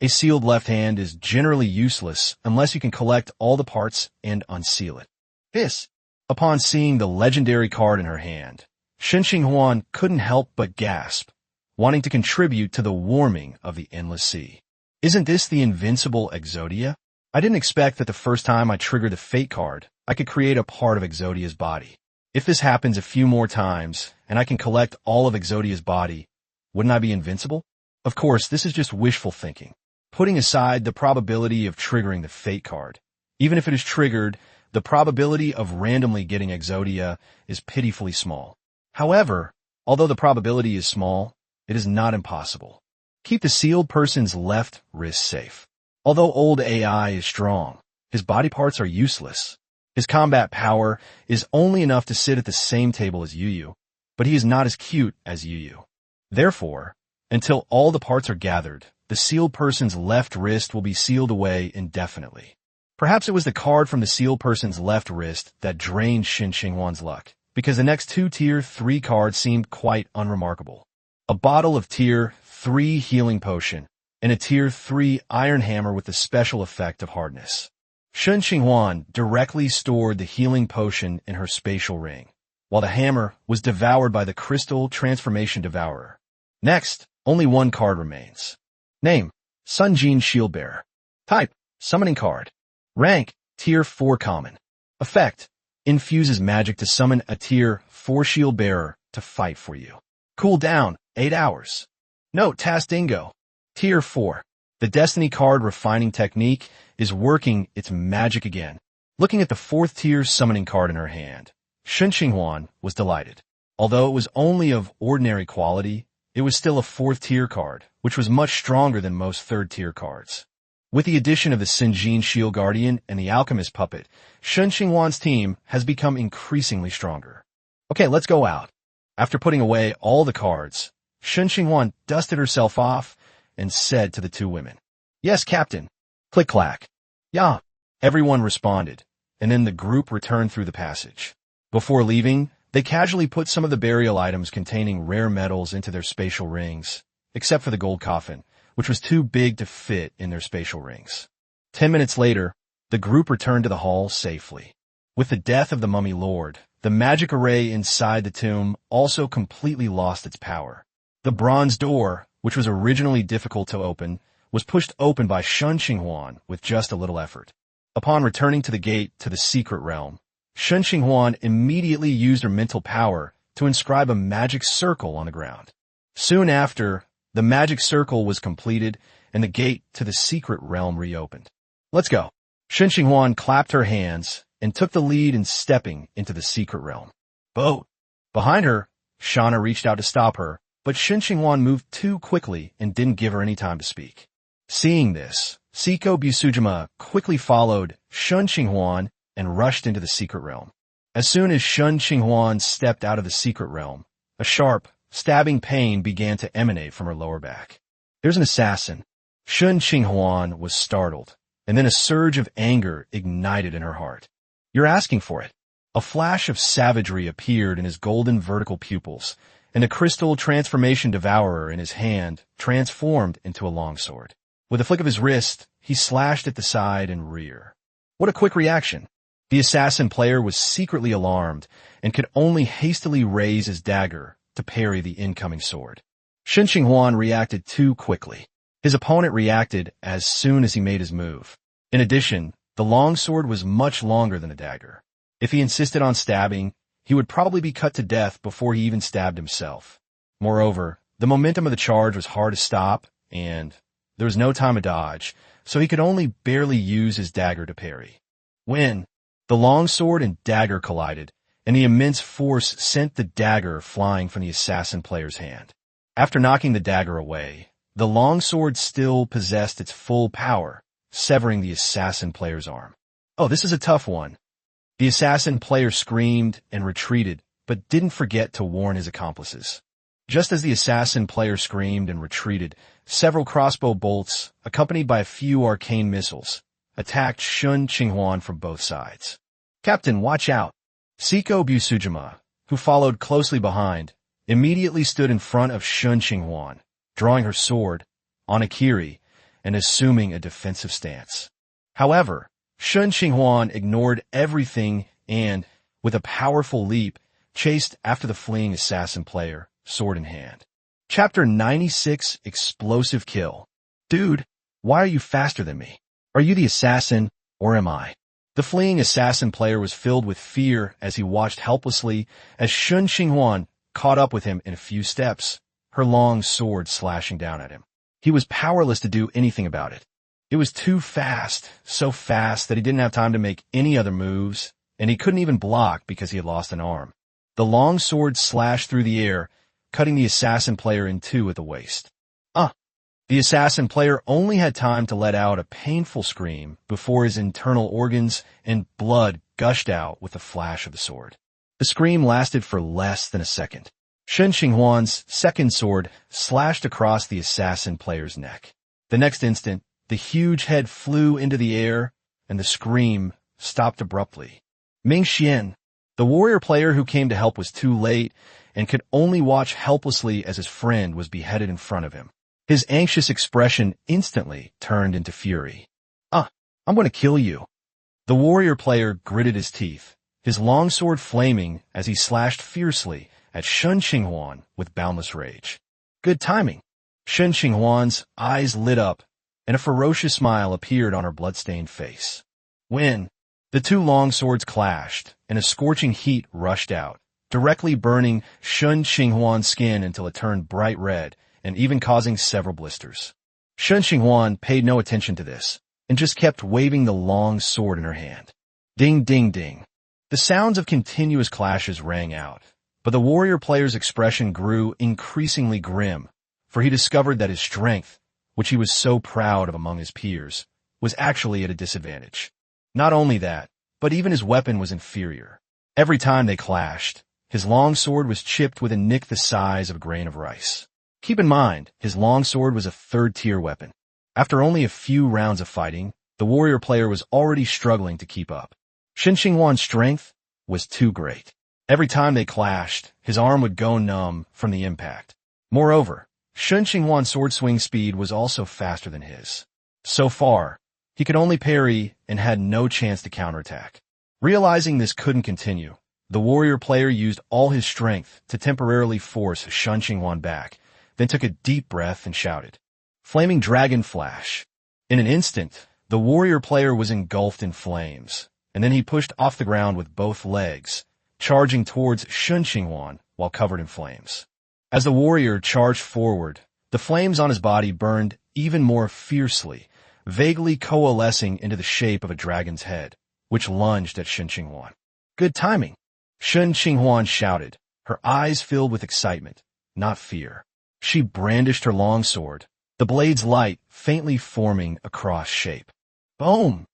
a sealed left hand is generally useless unless you can collect all the parts and unseal it. Upon seeing the legendary card in her hand, Shen Qinghuan couldn't help but gasp, wanting to contribute to the warming of the endless sea. Isn't this the invincible Exodia? I didn't expect that the first time I triggered the Fate card, I could create a part of Exodia's body. If this happens a few more times, and I can collect all of Exodia's body, wouldn't I be invincible? Of course, this is just wishful thinking. Putting aside the probability of triggering the Fate card, even if it is triggered, the probability of randomly getting Exodia is pitifully small. However, although the probability is small, it is not impossible. Keep the sealed person's left wrist safe. Although old AI is strong, his body parts are useless. His combat power is only enough to sit at the same table as Yu, but he is not as cute as Yu. Therefore, until all the parts are gathered, the sealed person's left wrist will be sealed away indefinitely. Perhaps it was the card from the sealed person's left wrist that drained Shen Qinghuan's luck, because the next two Tier 3 cards seemed quite unremarkable. A bottle of Tier 3 healing potion, and a Tier 3 iron hammer with the special effect of hardness. Shen Qinghuan directly stored the healing potion in her spatial ring, while the hammer was devoured by the crystal transformation devourer. Next, only one card remains. Name: Sunjin Shieldbearer. Type: summoning card. Rank: Tier 4 Common. Effect: infuses magic to summon a Tier 4 Shieldbearer to fight for you. Cooldown 8 hours. Note: Tastingo. Tier 4. The Destiny card refining technique is working its magic again. Looking at the 4th tier summoning card in her hand, Shen Qinghuan was delighted. Although it was only of ordinary quality, it was still a 4th tier card, which was much stronger than most 3rd tier cards. With the addition of the Sinjin Shield Guardian and the Alchemist Puppet, Shen Qinghuan's team has become increasingly stronger. Okay, let's go out. After putting away all the cards, Shen Qinghuan dusted herself off and said to the two women, "Yes, Captain." Click-clack. "Yeah." Everyone responded, and then the group returned through the passage. Before leaving, they casually put some of the burial items containing rare metals into their spatial rings, except for the gold coffin, which was too big to fit in their spatial rings. 10 minutes later, the group returned to the hall safely. With the death of the mummy lord, the magic array inside the tomb also completely lost its power. The bronze door, which was originally difficult to open, was pushed open by Shen Qinghuan with just a little effort. Upon returning to the gate to the secret realm, Shen Qinghuan immediately used her mental power to inscribe a magic circle on the ground. Soon after, the magic circle was completed and the gate to the secret realm reopened. "Let's go." Shen Qinghuan clapped her hands and took the lead in stepping into the secret realm. Boat! Behind her, Shauna reached out to stop her, but Shen Qinghuan moved too quickly and didn't give her any time to speak. Seeing this, Siko Busujima quickly followed Shen Qinghuan and rushed into the secret realm. As soon as Shen Qinghuan stepped out of the secret realm, a sharp, stabbing pain began to emanate from her lower back. "There's an assassin." Shen Qinghuan was startled, and then a surge of anger ignited in her heart. "You're asking for it." A flash of savagery appeared in his golden vertical pupils, and the crystal transformation devourer in his hand transformed into a longsword. With a flick of his wrist, he slashed at the side and rear. What a quick reaction! The assassin player was secretly alarmed and could only hastily raise his dagger to parry the incoming sword. Shen Qinghuan reacted too quickly. His opponent reacted as soon as he made his move. In addition, the longsword was much longer than the dagger. If he insisted on stabbing, he would probably be cut to death before he even stabbed himself. Moreover, The momentum of the charge was hard to stop, and there was no time to dodge, so he could only barely use his dagger to parry. When the longsword and dagger collided, and the immense force sent the dagger flying from the assassin player's hand. After knocking the dagger away, the longsword still possessed its full power, severing the assassin player's arm. Oh, this is a tough one. The assassin player screamed and retreated, but didn't forget to warn his accomplices. Just as the assassin player screamed and retreated, several crossbow bolts, accompanied by a few arcane missiles, attacked Shen Qinghuan from both sides. "Captain, watch out!" Siko Busujima, who followed closely behind, immediately stood in front of Shen Qinghuan, drawing her sword, on a kiri, and assuming a defensive stance. However, Shen Qinghuan ignored everything and, with a powerful leap, chased after the fleeing assassin player, sword in hand. Chapter 96, Explosive Kill. "Dude, why are you faster than me? Are you the assassin, or am I?" The fleeing assassin player was filled with fear as he watched helplessly as Shen Qinghuan caught up with him in a few steps, her long sword slashing down at him. He was powerless to do anything about it. It was too fast, so fast that he didn't have time to make any other moves, and he couldn't even block because he had lost an arm. The long sword slashed through the air, cutting the assassin player in two at the waist. The assassin player only had time to let out a painful scream before his internal organs and blood gushed out with the flash of the sword. The scream lasted for less than a second. Shen Qinghuan's second sword slashed across the assassin player's neck. The next instant, the huge head flew into the air, and the scream stopped abruptly. Ming Xian, the warrior player who came to help, was too late and could only watch helplessly as his friend was beheaded in front of him. His anxious expression instantly turned into fury. I'm going to kill you." The warrior player gritted his teeth, his longsword flaming as he slashed fiercely at Shen Qinghuan with boundless rage. Good timing. Shen Qinghuan's eyes lit up, and a ferocious smile appeared on her blood-stained face. When the two longswords clashed, and a scorching heat rushed out, directly burning Shen Qinghuan's skin until it turned bright red, and even causing several blisters. Shen Qinghuan paid no attention to this, and just kept waving the long sword in her hand. Ding, ding, ding. The sounds of continuous clashes rang out, but the warrior player's expression grew increasingly grim, for he discovered that his strength, which he was so proud of among his peers, was actually at a disadvantage. Not only that, but even his weapon was inferior. Every time they clashed, his long sword was chipped with a nick the size of a grain of rice. Keep in mind, his longsword was a third-tier weapon. After only a few rounds of fighting, the warrior player was already struggling to keep up. Shen Qinghuan's strength was too great. Every time they clashed, his arm would go numb from the impact. Moreover, Shen Qinghuan's sword swing speed was also faster than his. So far, he could only parry and had no chance to counterattack. Realizing this couldn't continue, the warrior player used all his strength to temporarily force Shen Qinghuan back, then took a deep breath and shouted, "Flaming Dragon Flash." In an instant, the warrior player was engulfed in flames, and then he pushed off the ground with both legs, charging towards Shen Qinghuan while covered in flames. As the warrior charged forward, the flames on his body burned even more fiercely, vaguely coalescing into the shape of a dragon's head, which lunged at Shen Qinghuan. Good timing. Shen Qinghuan shouted, her eyes filled with excitement, not fear. She brandished her longsword, the blade's light faintly forming a cross shape. Boom!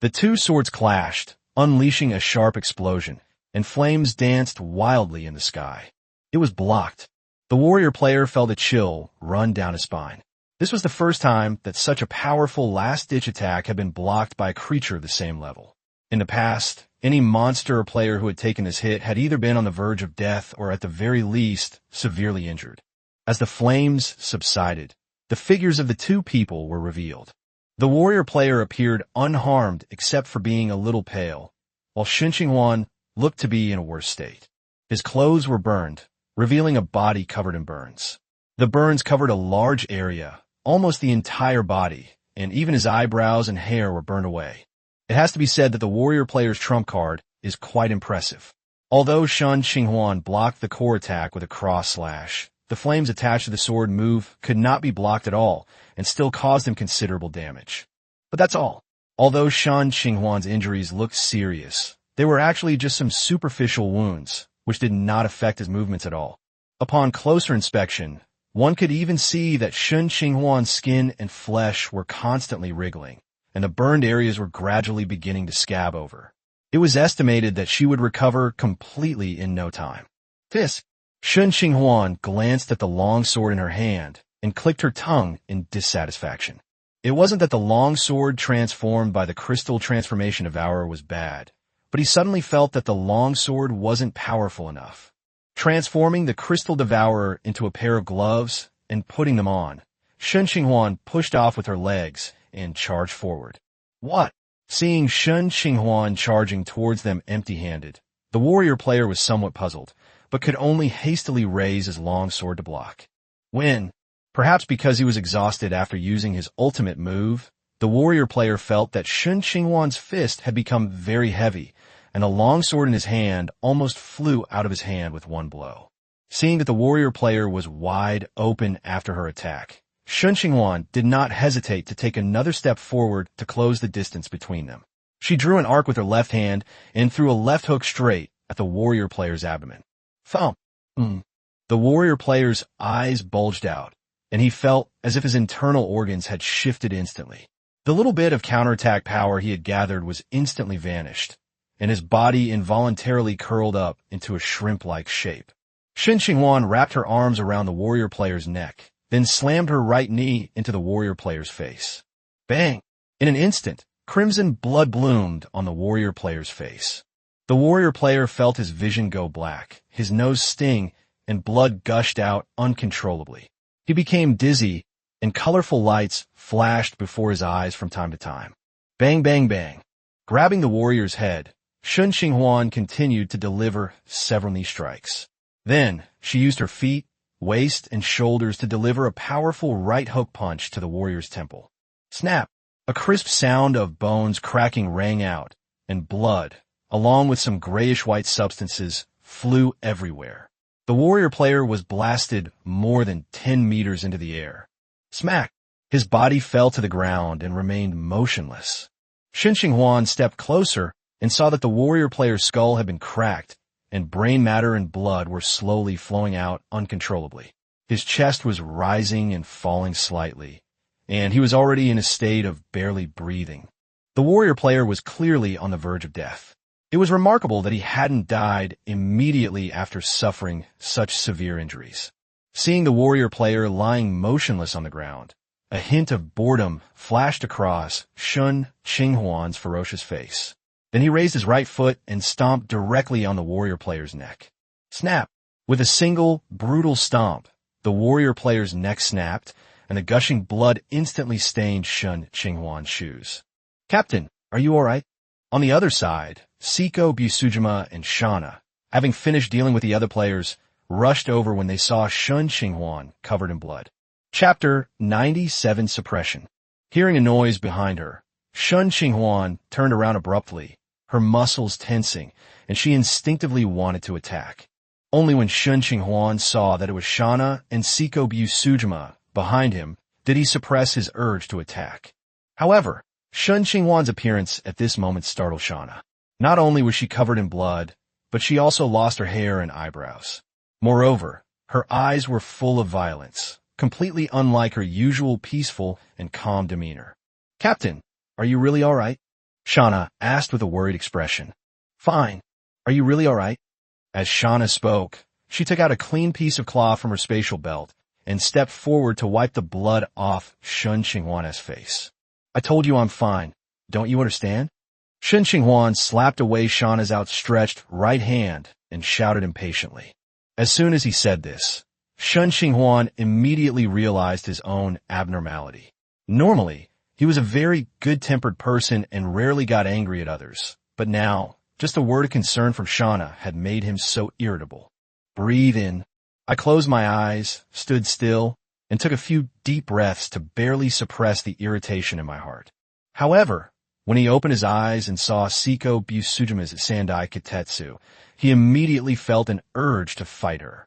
The two swords clashed, unleashing a sharp explosion, and flames danced wildly in the sky. It was blocked. The warrior player felt a chill run down his spine. This was the first time that such a powerful last-ditch attack had been blocked by a creature of the same level. In the past, any monster or player who had taken this hit had either been on the verge of death or at the very least, severely injured. As the flames subsided, the figures of the two people were revealed. The warrior player appeared unharmed except for being a little pale, while Shen Qinghuan looked to be in a worse state. His clothes were burned, revealing a body covered in burns. The burns covered a large area, almost the entire body, and even his eyebrows and hair were burned away. It has to be said that the warrior player's trump card is quite impressive. Although Shen Qinghuan blocked the core attack with a cross slash, The flames attached to the sword move could not be blocked at all and still caused him considerable damage. But that's all. Although Shen Qinghuan's injuries looked serious, they were actually just some superficial wounds, which did not affect his movements at all. Upon closer inspection, one could even see that Shen Qinghuan's skin and flesh were constantly wriggling, and the burned areas were gradually beginning to scab over. It was estimated that she would recover completely in no time. This, Shen Qinghuan glanced at the long sword in her hand and clicked her tongue in dissatisfaction. It wasn't that the long sword transformed by the crystal transformation devourer was bad, but he suddenly felt that the long sword wasn't powerful enough. Transforming the crystal devourer into a pair of gloves and putting them on, Shen Qinghuan pushed off with her legs and charged forward. What? Seeing Shen Qinghuan charging towards them empty-handed, the warrior player was somewhat puzzled, but could only hastily raise his long sword to block. When, perhaps because he was exhausted after using his ultimate move, the warrior player felt that Shen Qinghuan's fist had become very heavy, and the long sword in his hand almost flew out of his hand with one blow. Seeing that the warrior player was wide open after her attack, Shen Qinghuan did not hesitate to take another step forward to close the distance between them. She drew an arc with her left hand and threw a left hook straight at the warrior player's abdomen. Thump! The warrior player's eyes bulged out, and he felt as if his internal organs had shifted instantly. The little bit of counterattack power he had gathered was instantly vanished, and his body involuntarily curled up into a shrimp-like shape. Shen Qinghuan wrapped her arms around the warrior player's neck, then slammed her right knee into the warrior player's face. Bang! In an instant, crimson blood bloomed on the warrior player's face. The warrior player felt his vision go black, his nose sting, and blood gushed out uncontrollably. He became dizzy, and colorful lights flashed before his eyes from time to time. Bang, bang, bang. Grabbing the warrior's head, Shen Qinghuan continued to deliver several knee strikes. Then, she used her feet, waist, and shoulders to deliver a powerful right hook punch to the warrior's temple. Snap! A crisp sound of bones cracking rang out, and blood, along with some grayish-white substances, flew everywhere. The warrior player was blasted more than 10 meters into the air. Smack! His body fell to the ground and remained motionless. Shen Qinghuan stepped closer and saw that the warrior player's skull had been cracked, and brain matter and blood were slowly flowing out uncontrollably. His chest was rising and falling slightly, and he was already in a state of barely breathing. The warrior player was clearly on the verge of death. It was remarkable that he hadn't died immediately after suffering such severe injuries. Seeing the warrior player lying motionless on the ground, a hint of boredom flashed across Shen Qinghuan's ferocious face. Then he raised his right foot and stomped directly on the warrior player's neck. Snap! With a single, brutal stomp, the warrior player's neck snapped, and the gushing blood instantly stained Shen Qinghuan's shoes. Captain, are you all right? On the other side, Siko, Busujima, and Shana, having finished dealing with the other players, rushed over when they saw Shen Qinghuan covered in blood. Chapter 97 Suppression. Hearing a noise behind her, Shen Qinghuan turned around abruptly, her muscles tensing, and she instinctively wanted to attack. Only when Shen Qinghuan saw that it was Shana and Siko Busujima behind him did he suppress his urge to attack. However, Shen Qinghuan's appearance at this moment startled Shana. Not only was she covered in blood, but she also lost her hair and eyebrows. Moreover, her eyes were full of violence, completely unlike her usual peaceful and calm demeanor. Captain, are you really all right? Shana asked with a worried expression. Fine. Are you really all right? As Shana spoke, she took out a clean piece of cloth from her spatial belt and stepped forward to wipe the blood off Shen Qinghuan's face. I told you I'm fine. Don't you understand? Shen Qinghuan slapped away Shana's outstretched right hand and shouted impatiently. As soon as he said this, Shen Qinghuan immediately realized his own abnormality. Normally, he was a very good-tempered person and rarely got angry at others, but now, just a word of concern from Shana had made him so irritable. Breathe in. I closed my eyes, stood still, and took a few deep breaths to barely suppress the irritation in my heart. However, when he opened his eyes and saw Siko Busujima's Sandai Kitetsu, he immediately felt an urge to fight her.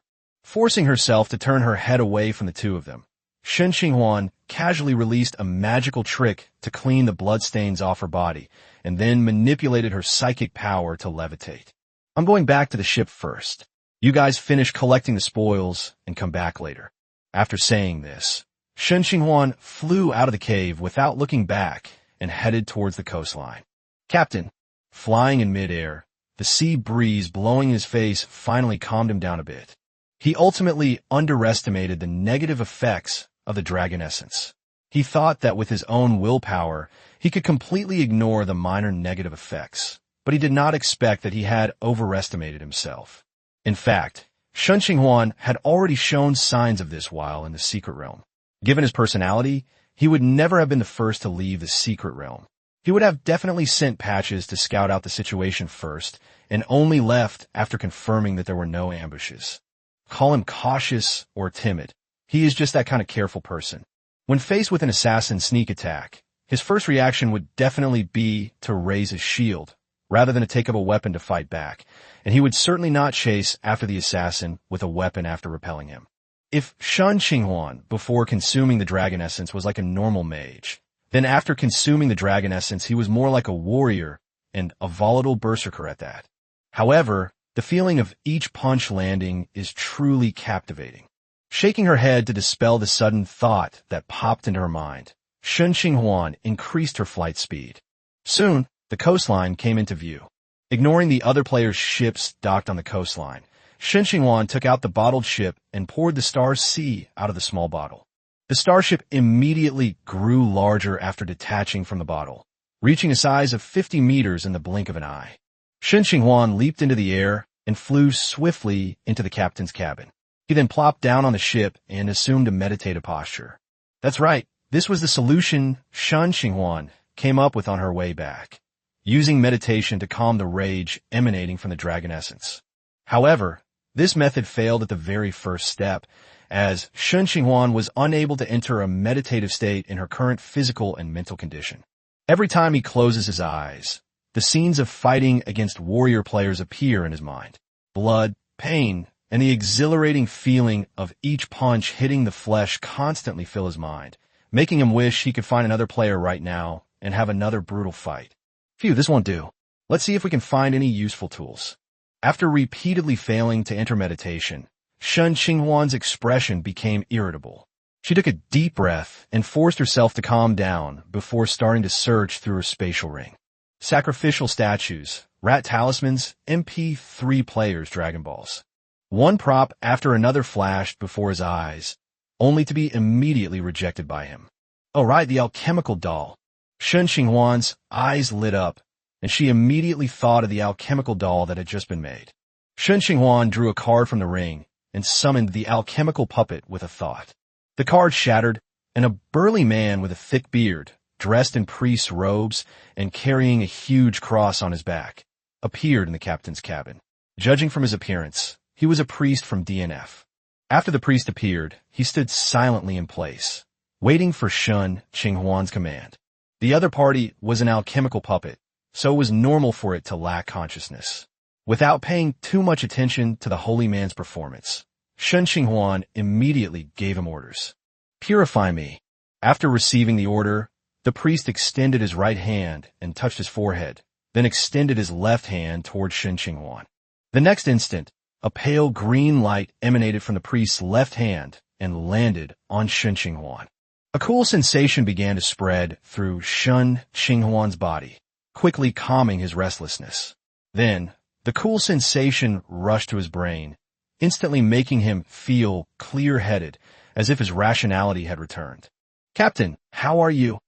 Forcing herself to turn her head away from the two of them, Shen Qinghuan casually released a magical trick to clean the bloodstains off her body, and then manipulated her psychic power to levitate. I'm going back to the ship first. You guys finish collecting the spoils and come back later. After saying this, Shen Qinghuan flew out of the cave without looking back and headed towards the coastline. Captain, flying in midair, the sea breeze blowing in his face finally calmed him down a bit. He ultimately underestimated the negative effects of the dragon essence. He thought that with his own willpower, he could completely ignore the minor negative effects, but he did not expect that he had overestimated himself. In fact, Shen Qinghuan had already shown signs of this while in the secret realm. Given his personality, he would never have been the first to leave the secret realm. He would have definitely sent patches to scout out the situation first, and only left after confirming that there were no ambushes. Call him cautious or timid. He is just that kind of careful person. When faced with an assassin sneak attack, his first reaction would definitely be to raise his shield, rather than to take up a weapon to fight back, and he would certainly not chase after the assassin with a weapon after repelling him. If Shen Qinghuan, before consuming the dragon essence, was like a normal mage, then after consuming the dragon essence he was more like a warrior and a volatile berserker at that. However, the feeling of each punch landing is truly captivating. Shaking her head to dispel the sudden thought that popped into her mind, Shen Qinghuan increased her flight speed. Soon, the coastline came into view. Ignoring the other players' ships docked on the coastline, Shen Qinghuan took out the bottled ship and poured the star sea out of the small bottle. The starship immediately grew larger after detaching from the bottle, reaching a size of 50 meters in the blink of an eye. Shen Qinghuan leaped into the air and flew swiftly into the captain's cabin. He then plopped down on the ship and assumed a meditative posture. That's right, this was the solution Shen Qinghuan came up with on her way back, using meditation to calm the rage emanating from the dragon essence. However, this method failed at the very first step, as Shen Qinghuan was unable to enter a meditative state in her current physical and mental condition. Every time he closes his eyes, the scenes of fighting against warrior players appear in his mind. Blood, pain, and the exhilarating feeling of each punch hitting the flesh constantly fill his mind, making him wish he could find another player right now and have another brutal fight. Phew, this won't do. Let's see if we can find any useful tools. After repeatedly failing to enter meditation, Shen Qinghuan's expression became irritable. She took a deep breath and forced herself to calm down before starting to search through her spatial ring. Sacrificial statues, rat talismans, MP3 players' Dragon Balls. One prop after another flashed before his eyes, only to be immediately rejected by him. Oh right, the alchemical doll. Shen Qinghuan's eyes lit up, and she immediately thought of the alchemical doll that had just been made. Shen Qinghuan drew a card from the ring and summoned the alchemical puppet with a thought. The card shattered, and a burly man with a thick beard, dressed in priest's robes and carrying a huge cross on his back, appeared in the captain's cabin. Judging from his appearance, he was a priest from DNF. After the priest appeared, he stood silently in place, waiting for Shen Qinghuan's command. The other party was an alchemical puppet, so it was normal for it to lack consciousness. Without paying too much attention to the holy man's performance, Shen Qinghuan immediately gave him orders. Purify me. After receiving the order, the priest extended his right hand and touched his forehead, then extended his left hand toward Shen Qinghuan. The next instant, a pale green light emanated from the priest's left hand and landed on Shen Qinghuan. A cool sensation began to spread through Shen Qinghuan's body, quickly calming his restlessness. Then, the cool sensation rushed to his brain, instantly making him feel clear-headed, as if his rationality had returned. Captain, how are you?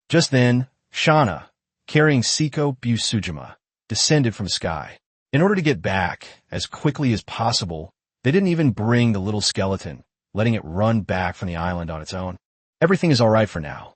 Just then, Shana, carrying Siko Busujima, descended from the sky. In order to get back as quickly as possible, they didn't even bring the little skeleton, letting it run back from the island on its own. Everything is all right for now.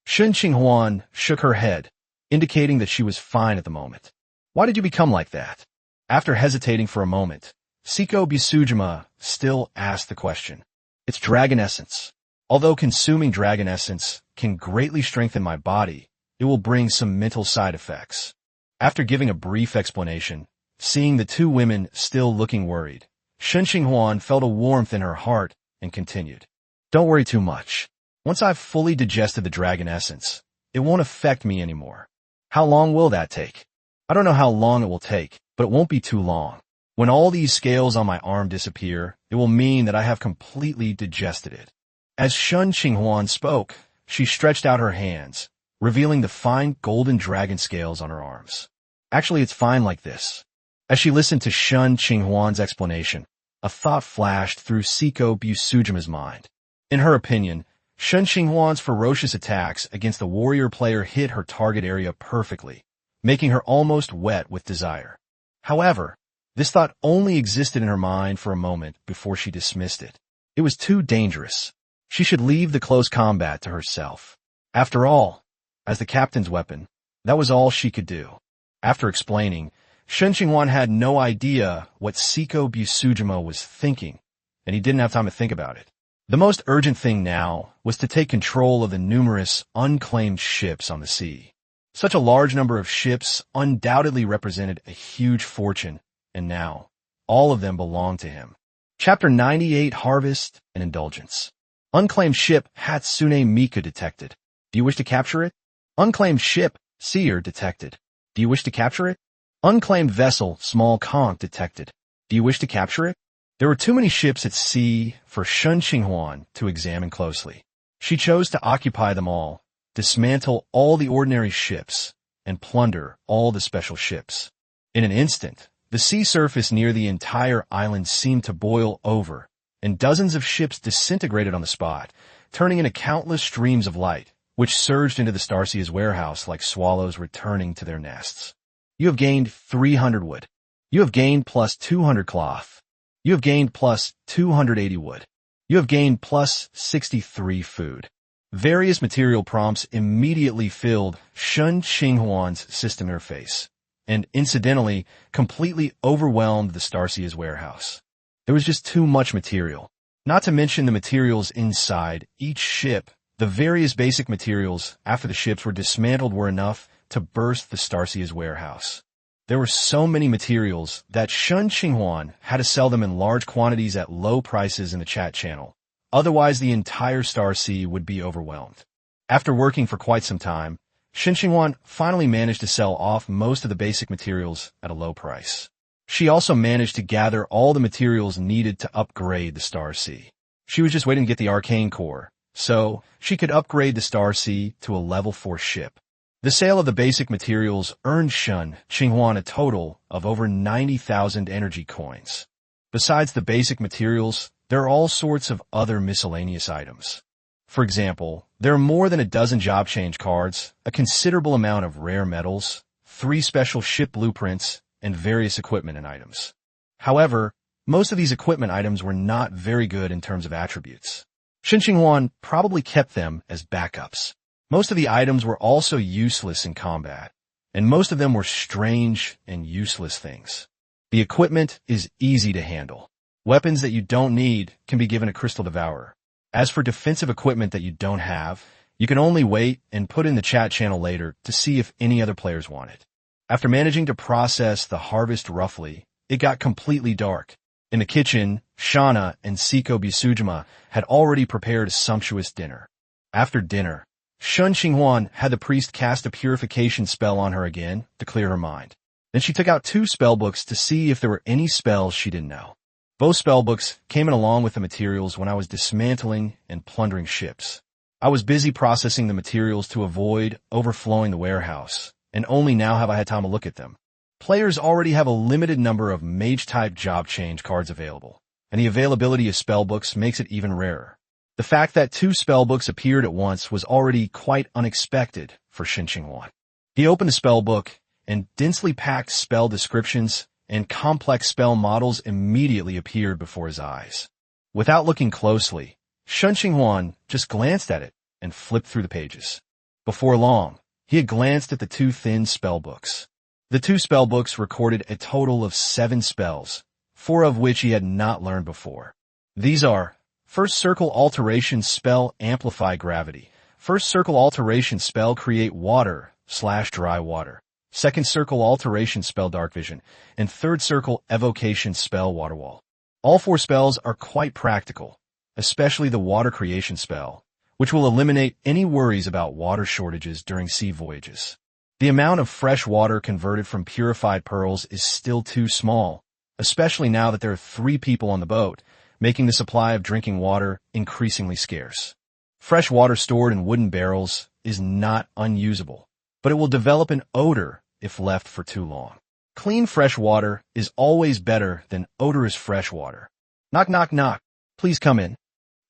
Shen Qinghuan shook her head, indicating that she was fine at the moment. Why did you become like that? After hesitating for a moment, Siko Busujima still asked the question. It's dragon essence. Although consuming dragon essence can greatly strengthen my body, it will bring some mental side effects. After giving a brief explanation, seeing the two women still looking worried, Shen Qinghuan felt a warmth in her heart and continued. Don't worry too much. Once I've fully digested the dragon essence, it won't affect me anymore. How long will that take? I don't know how long it will take, but it won't be too long. When all these scales on my arm disappear, it will mean that I have completely digested it. As Shen Qinghuan spoke, she stretched out her hands, revealing the fine golden dragon scales on her arms. Actually, it's fine like this. As she listened to Shen Qinghuan's explanation, a thought flashed through Siko Busujima's mind. In her opinion, Shen Qinghuan's ferocious attacks against the warrior player hit her target area perfectly, making her almost wet with desire. However, this thought only existed in her mind for a moment before she dismissed it. It was too dangerous. She should leave the close combat to herself. After all, as the captain's weapon, that was all she could do. After explaining, Shen Qinghuan had no idea what Siko Busujima was thinking, and he didn't have time to think about it. The most urgent thing now was to take control of the numerous unclaimed ships on the sea. Such a large number of ships undoubtedly represented a huge fortune, and now, all of them belonged to him. Chapter 98, Harvest and Indulgence. Unclaimed ship Hatsune Miku detected. Do you wish to capture it? Unclaimed ship Seer detected. Do you wish to capture it? Unclaimed vessel Small Conch detected. Do you wish to capture it? There were too many ships at sea for Shen Qinghuan to examine closely. She chose to occupy them all, dismantle all the ordinary ships, and plunder all the special ships. In an instant, the sea surface near the entire island seemed to boil over, and dozens of ships disintegrated on the spot, turning into countless streams of light, which surged into the Starsea's warehouse like swallows returning to their nests. You have gained 300 wood. You have gained plus 200 cloth. You have gained plus 280 wood. You have gained plus 63 food. Various material prompts immediately filled Shen Qinghuan's system interface, and incidentally, completely overwhelmed the Starsea's warehouse. There was just too much material. Not to mention the materials inside each ship. The various basic materials after the ships were dismantled were enough to burst the Starsea's warehouse. There were so many materials that Shen Qinghuan had to sell them in large quantities at low prices in the chat channel. Otherwise, the entire Starsea would be overwhelmed. After working for quite some time, Shen Qinghuan finally managed to sell off most of the basic materials at a low price. She also managed to gather all the materials needed to upgrade the Starsea. She was just waiting to get the arcane core, so she could upgrade the Starsea to a level 4 ship. The sale of the basic materials earned Shen Qinghuan a total of over 90,000 energy coins. Besides the basic materials, there are all sorts of other miscellaneous items. For example, there are more than a dozen job change cards, a considerable amount of rare metals, 3 special ship blueprints, and various equipment and items. However, most of these equipment items were not very good in terms of attributes. Shen Qinghuan probably kept them as backups. Most of the items were also useless in combat, and most of them were strange and useless things. The equipment is easy to handle. Weapons that you don't need can be given a crystal devourer. As for defensive equipment that you don't have, you can only wait and put in the chat channel later to see if any other players want it. After managing to process the harvest roughly, it got completely dark. In the kitchen, Shauna and Siko Busujima had already prepared a sumptuous dinner. After dinner, Shen Qinghuan had the priest cast a purification spell on her again to clear her mind. Then she took out 2 spellbooks to see if there were any spells she didn't know. Both spellbooks came in along with the materials when I was dismantling and plundering ships. I was busy processing the materials to avoid overflowing the warehouse, and only now have I had time to look at them. Players already have a limited number of mage-type job change cards available, and the availability of spellbooks makes it even rarer. The fact that 2 spellbooks appeared at once was already quite unexpected for Shen Qinghuan. He opened the spellbook, and densely packed spell descriptions and complex spell models immediately appeared before his eyes. Without looking closely, Shen Qinghuan just glanced at it and flipped through the pages. Before long, he had glanced at the 2 thin spellbooks. The 2 spellbooks recorded a total of 7 spells, 4 of which he had not learned before. These are: First Circle Alteration Spell Amplify Gravity. First Circle Alteration Spell Create Water/Dry Water. Second Circle Alteration Spell Dark Vision. And Third Circle Evocation Spell Water Wall. All 4 spells are quite practical, especially the water creation spell, which will eliminate any worries about water shortages during sea voyages. The amount of fresh water converted from purified pearls is still too small, especially now that there are 3 people on the boat, making the supply of drinking water increasingly scarce. Fresh water stored in wooden barrels is not unusable, but it will develop an odor if left for too long. Clean fresh water is always better than odorous fresh water. Knock, knock, knock. Please come in.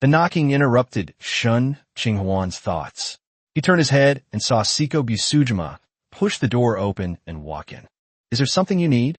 The knocking interrupted Shen Qinghuan's thoughts. He turned his head and saw Siko Busujima push the door open and walk in. Is there something you need?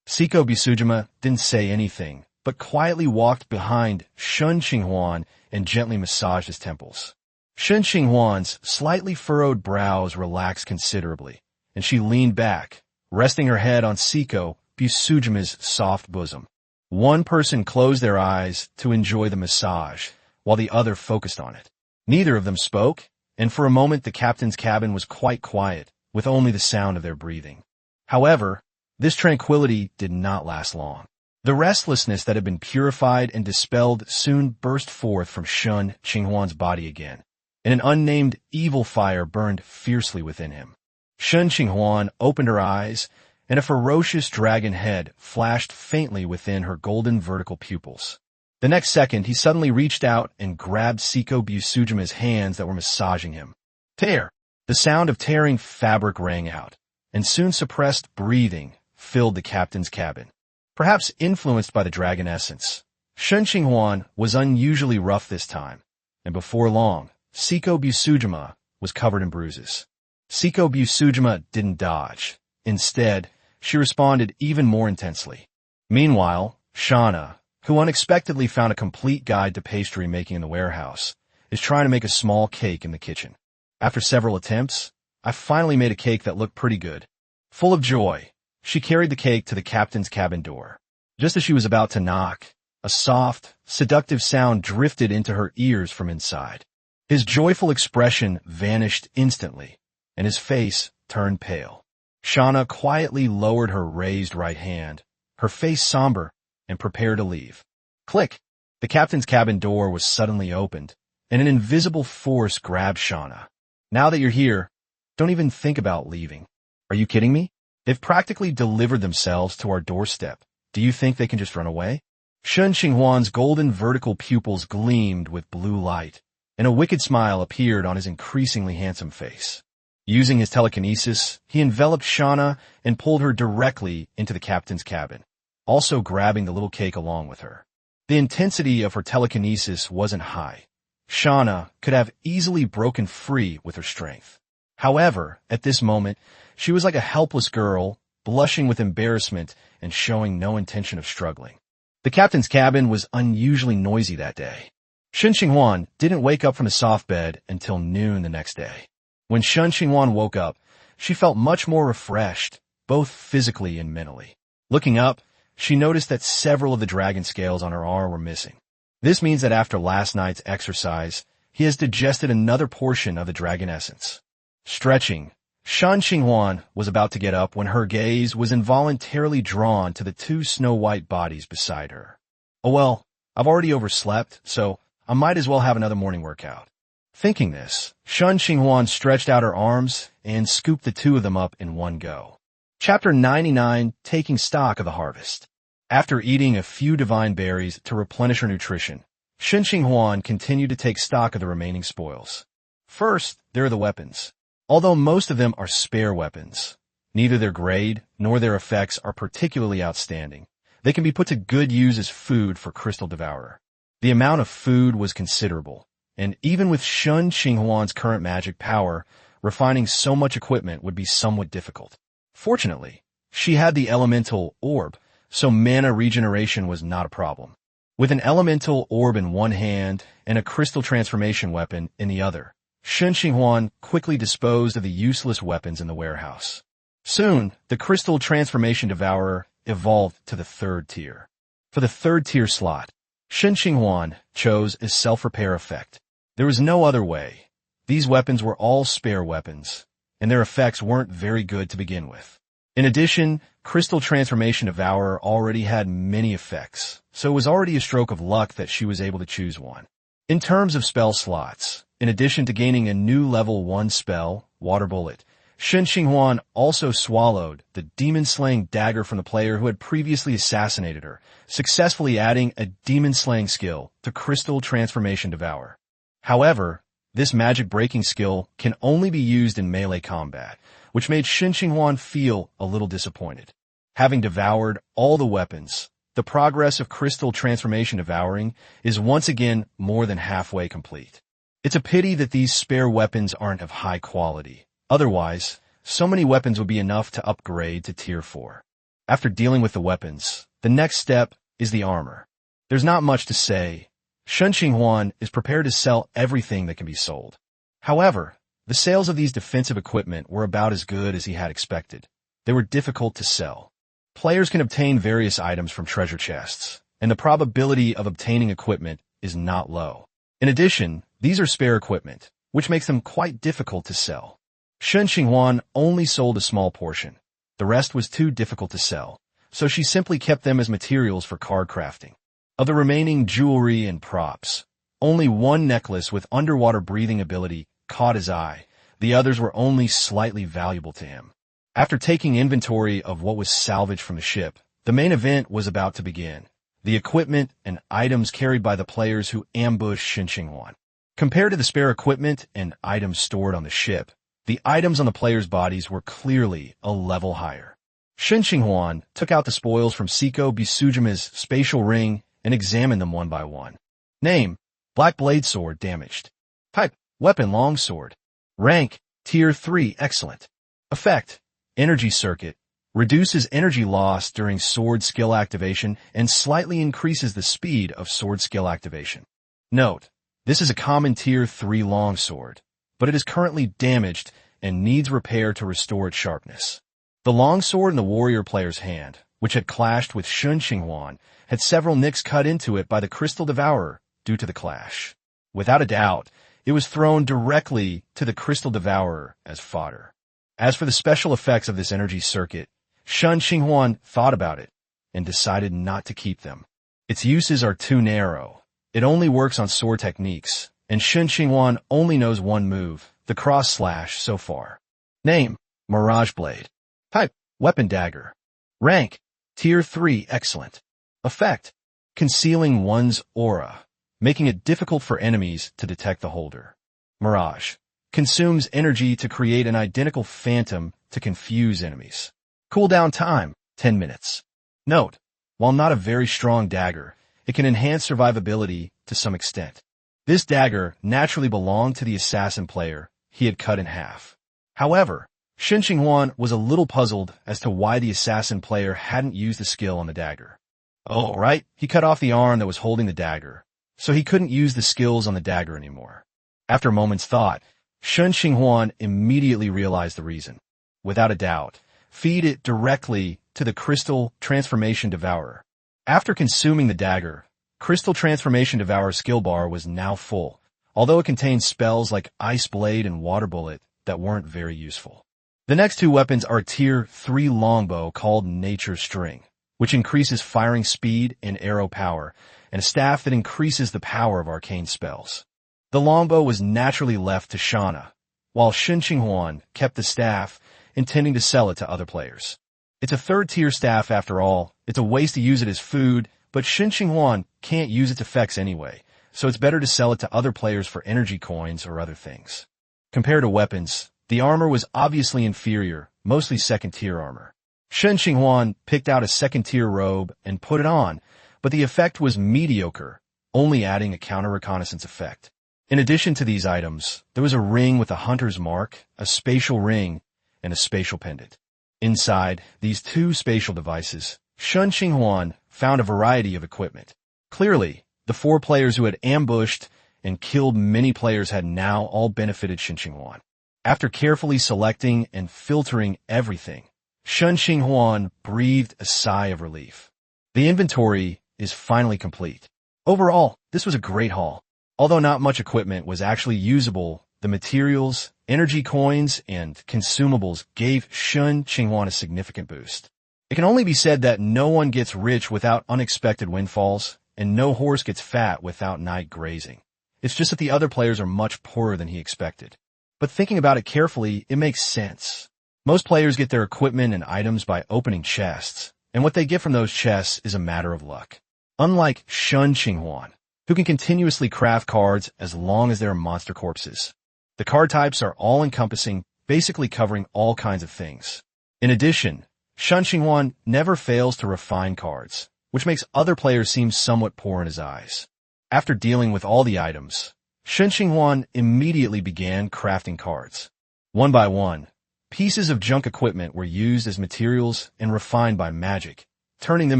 Siko Busujima didn't say anything, but quietly walked behind Shen Qinghuan and gently massaged his temples. Shen Qinghuan's slightly furrowed brows relaxed considerably, and she leaned back, resting her head on Siko Busujima's soft bosom. One person closed their eyes to enjoy the massage, while the other focused on it. Neither of them spoke, and for a moment the captain's cabin was quite quiet, with only the sound of their breathing. However, this tranquility did not last long. The restlessness that had been purified and dispelled soon burst forth from Shen Qinghuan's body again, and an unnamed evil fire burned fiercely within him. Shen Qinghuan opened her eyes, and a ferocious dragon head flashed faintly within her golden vertical pupils. The next second, he suddenly reached out and grabbed Siko Busujima's hands that were massaging him. Tear! The sound of tearing fabric rang out, and soon suppressed breathing filled the captain's cabin. Perhaps influenced by the dragon essence, Shen Qinghuan was unusually rough this time, and before long, Siko Busujima was covered in bruises. Siko Busujima didn't dodge. Instead, she responded even more intensely. Meanwhile, Shauna, who unexpectedly found a complete guide to pastry making in the warehouse, is trying to make a small cake in the kitchen. After several attempts, I finally made a cake that looked pretty good. Full of joy, she carried the cake to the captain's cabin door. Just as she was about to knock, a soft, seductive sound drifted into her ears from inside. His joyful expression vanished instantly, and his face turned pale. Shauna quietly lowered her raised right hand, her face somber, and prepared to leave. Click! The captain's cabin door was suddenly opened, and an invisible force grabbed Shauna. Now that you're here, don't even think about leaving. Are you kidding me? They've practically delivered themselves to our doorstep. Do you think they can just run away? Shen Qinghuan's golden vertical pupils gleamed with blue light, and a wicked smile appeared on his increasingly handsome face. Using his telekinesis, he enveloped Shauna and pulled her directly into the captain's cabin, also grabbing the little cake along with her. The intensity of her telekinesis wasn't high. Shauna could have easily broken free with her strength. However, at this moment, she was like a helpless girl, blushing with embarrassment and showing no intention of struggling. The captain's cabin was unusually noisy that day. Shen Qinghuan didn't wake up from his soft bed until noon the next day. When Shen Qinghuan woke up, she felt much more refreshed, both physically and mentally. Looking up, she noticed that several of the dragon scales on her arm were missing. This means that after last night's exercise, he has digested another portion of the dragon essence. Stretching, Shen Qinghuan was about to get up when her gaze was involuntarily drawn to the 2 snow-white bodies beside her. Oh well, I've already overslept, so I might as well have another morning workout. Thinking this, Shen Qinghuan stretched out her arms and scooped the 2 of them up in one go. Chapter 99, Taking Stock of the Harvest. After eating a few divine berries to replenish her nutrition, Shen Qinghuan continued to take stock of the remaining spoils. First, there are the weapons. Although most of them are spare weapons, neither their grade nor their effects are particularly outstanding. They can be put to good use as food for Crystal Devourer. The amount of food was considerable, and even with Shen Qinghuan's current magic power, refining so much equipment would be somewhat difficult. Fortunately, she had the elemental orb, so mana regeneration was not a problem. With an elemental orb in one hand and a crystal transformation weapon in the other, Shen Qinghuan quickly disposed of the useless weapons in the warehouse. Soon, the crystal transformation devourer evolved to the 3rd tier. For the 3rd tier slot, Shen Qinghuan chose a self-repair effect. There was no other way. These weapons were all spare weapons, and their effects weren't very good to begin with. In addition, Crystal Transformation Devourer already had many effects, so it was already a stroke of luck that she was able to choose one. In terms of spell slots, in addition to gaining a new level 1 spell, Water Bullet, Shen Qinghuan also swallowed the demon-slaying dagger from the player who had previously assassinated her, successfully adding a demon-slaying skill to Crystal Transformation Devourer. However, this magic-breaking skill can only be used in melee combat, which made Shen Qinghuan feel a little disappointed. Having devoured all the weapons, the progress of Crystal Transformation Devouring is once again more than halfway complete. It's a pity that these spare weapons aren't of high quality. Otherwise, so many weapons would be enough to upgrade to Tier 4. After dealing with the weapons, the next step is the armor. There's not much to say. Shen Qinghuan is prepared to sell everything that can be sold. However, the sales of these defensive equipment were about as good as he had expected. They were difficult to sell. Players can obtain various items from treasure chests, and the probability of obtaining equipment is not low. In addition, these are spare equipment, which makes them quite difficult to sell. Shen Qinghuan only sold a small portion. The rest was too difficult to sell, so she simply kept them as materials for card crafting. Of the remaining jewelry and props, only one necklace with underwater breathing ability caught his eye. The others were only slightly valuable to him. After taking inventory of what was salvaged from the ship, the main event was about to begin. The equipment and items carried by the players who ambushed Shen Qinghuan. Compared to the spare equipment and items stored on the ship, the items on the players' bodies were clearly a level higher. Shen Qinghuan took out the spoils from Seiko Bisujima's spatial ring and examined them one by one. Name: Black Blade Sword damaged. Type: Weapon Longsword. Rank: Tier 3 excellent. Effect: Energy Circuit. Reduces energy loss during sword skill activation and slightly increases the speed of sword skill activation. Note: this is a common Tier 3 longsword, but it is currently damaged and needs repair to restore its sharpness. The longsword in the warrior player's hand, which had clashed with Shen Qinghuan, had several nicks cut into it by the Crystal Devourer due to the clash. Without a doubt, it was thrown directly to the Crystal Devourer as fodder. As for the special effects of this energy circuit, Shen Qinghuan thought about it and decided not to keep them. Its uses are too narrow. It only works on sword techniques, and Shen Qinghuan only knows one move, the cross slash, so far. Name: Mirage Blade. Type: Weapon Dagger. Rank: Tier 3 excellent. Effect: Concealing one's aura, making it difficult for enemies to detect the holder. Mirage: Consumes energy to create an identical phantom to confuse enemies. Cooldown time: 10 minutes. Note: while not a very strong dagger, it can enhance survivability to some extent. This dagger naturally belonged to the assassin player he had cut in half. However, Shen Qinghuan was a little puzzled as to why the assassin player hadn't used the skill on the dagger. Oh, right, he cut off the arm that was holding the dagger, so he couldn't use the skills on the dagger anymore. After a moment's thought, Shen Qinghuan immediately realized the reason. Without a doubt, feed it directly to the Crystal Transformation Devourer. After consuming the dagger, Crystal Transformation Devourer skill bar was now full, although it contained spells like Ice Blade and Water Bullet that weren't very useful. The next two weapons are Tier 3 longbow called Nature String, which increases firing speed and arrow power, and a staff that increases the power of arcane spells. The longbow was naturally left to Shana, while Shen Qinghuan kept the staff, intending to sell it to other players. It's a third-tier staff after all. It's a waste to use it as food, but Shen Qinghuan can't use its effects anyway, so it's better to sell it to other players for energy coins or other things. Compared to weapons, the armor was obviously inferior, mostly second-tier armor. Shen Qinghuan picked out a second-tier robe and put it on, but the effect was mediocre, only adding a counter-reconnaissance effect. In addition to these items, there was a ring with a hunter's mark, a spatial ring, and a spatial pendant. Inside these two spatial devices, Shen Qinghuan found a variety of equipment. Clearly, the four players who had ambushed and killed many players had now all benefited Shen Qinghuan. After carefully selecting and filtering everything, Shen Qinghuan breathed a sigh of relief. The inventory is finally complete. Overall, this was a great haul. Although not much equipment was actually usable, the materials Energy coins and consumables gave Shen Qinghuan a significant boost. It can only be said that no one gets rich without unexpected windfalls, and no horse gets fat without night grazing. It's just that the other players are much poorer than he expected. But thinking about it carefully, it makes sense. Most players get their equipment and items by opening chests, and what they get from those chests is a matter of luck. Unlike Shen Qinghuan, who can continuously craft cards as long as there are monster corpses. The card types are all-encompassing, basically covering all kinds of things. In addition, Shen Qinghuan never fails to refine cards, which makes other players seem somewhat poor in his eyes. After dealing with all the items, Shen Qinghuan immediately began crafting cards. One by one, pieces of junk equipment were used as materials and refined by magic, turning them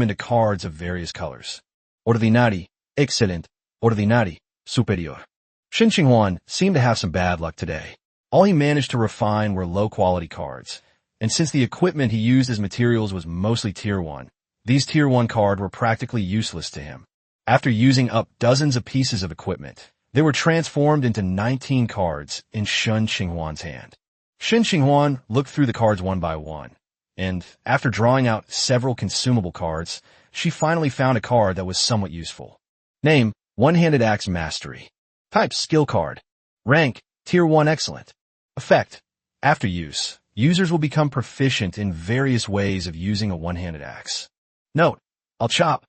into cards of various colors. Ordinary, excellent, ordinary, superior. Shen Qinghuan seemed to have some bad luck today. All he managed to refine were low-quality cards, and since the equipment he used as materials was mostly Tier 1, these Tier 1 cards were practically useless to him. After using up dozens of pieces of equipment, they were transformed into 19 cards in Shen Qinghuan's hand. Shen Qinghuan looked through the cards one by one, and after drawing out several consumable cards, she finally found a card that was somewhat useful. Name, One-Handed Axe Mastery. Type, Skill Card. Rank, Tier 1 Excellent. Effect, after use, users will become proficient in various ways of using a one-handed axe. Note, I'll chop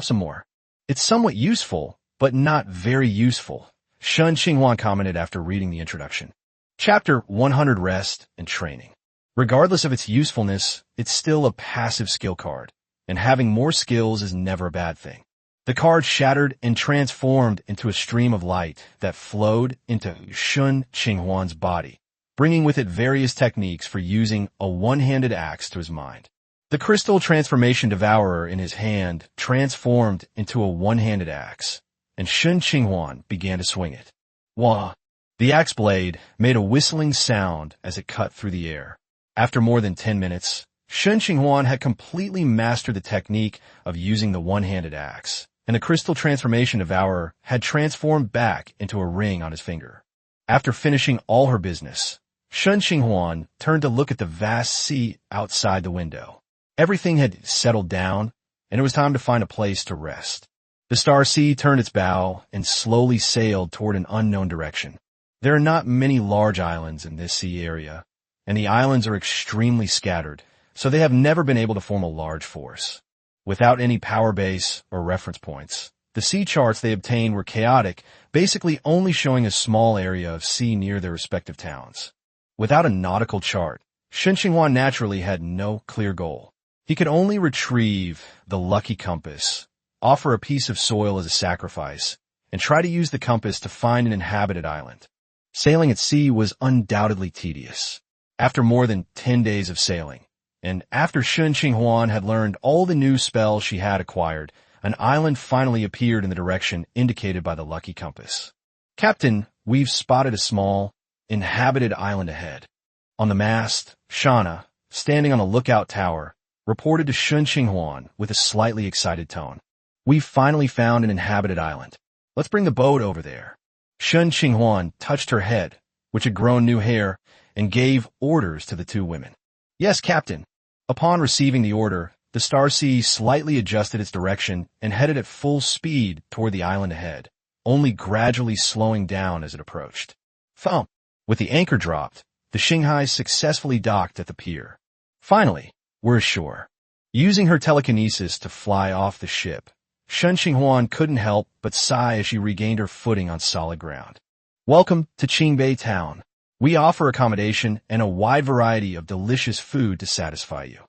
some more. It's somewhat useful, but not very useful, Shen Qinghuan commented after reading the introduction. Chapter 100 Rest and Training. Regardless of its usefulness, it's still a passive skill card, and having more skills is never a bad thing. The card shattered and transformed into a stream of light that flowed into Shen Qinghuan's body, bringing with it various techniques for using a one-handed axe to his mind. The crystal transformation devourer in his hand transformed into a one-handed axe, and Shen Qinghuan began to swing it. Wah! The axe blade made a whistling sound as it cut through the air. After more than 10 minutes, Shen Qinghuan had completely mastered the technique of using the one-handed axe, and the crystal transformation devourer had transformed back into a ring on his finger. After finishing all her business, Shen Qinghuan turned to look at the vast sea outside the window. Everything had settled down, and it was time to find a place to rest. The Star Sea turned its bow and slowly sailed toward an unknown direction. There are not many large islands in this sea area, and the islands are extremely scattered, so they have never been able to form a large force. Without any power base or reference points, the sea charts they obtained were chaotic, basically only showing a small area of sea near their respective towns. Without a nautical chart, Shen Qinghuan naturally had no clear goal. He could only retrieve the lucky compass, offer a piece of soil as a sacrifice, and try to use the compass to find an inhabited island. Sailing at sea was undoubtedly tedious. After more than 10 days of sailing, and after Shen Qinghuan had learned all the new spells she had acquired, an island finally appeared in the direction indicated by the lucky compass. Captain, we've spotted a small, inhabited island ahead. On the mast, Shana, standing on a lookout tower, reported to Shen Qinghuan with a slightly excited tone. We've finally found an inhabited island. Let's bring the boat over there. Shen Qinghuan touched her head, which had grown new hair, and gave orders to the two women. Yes, Captain. Upon receiving the order, the Star Sea slightly adjusted its direction and headed at full speed toward the island ahead, only gradually slowing down as it approached. Thump! With the anchor dropped, the Shanghai successfully docked at the pier. Finally, we're ashore. Using her telekinesis to fly off the ship, Shen Qinghuan couldn't help but sigh as she regained her footing on solid ground. Welcome to Qingbei Town. We offer accommodation and a wide variety of delicious food to satisfy you.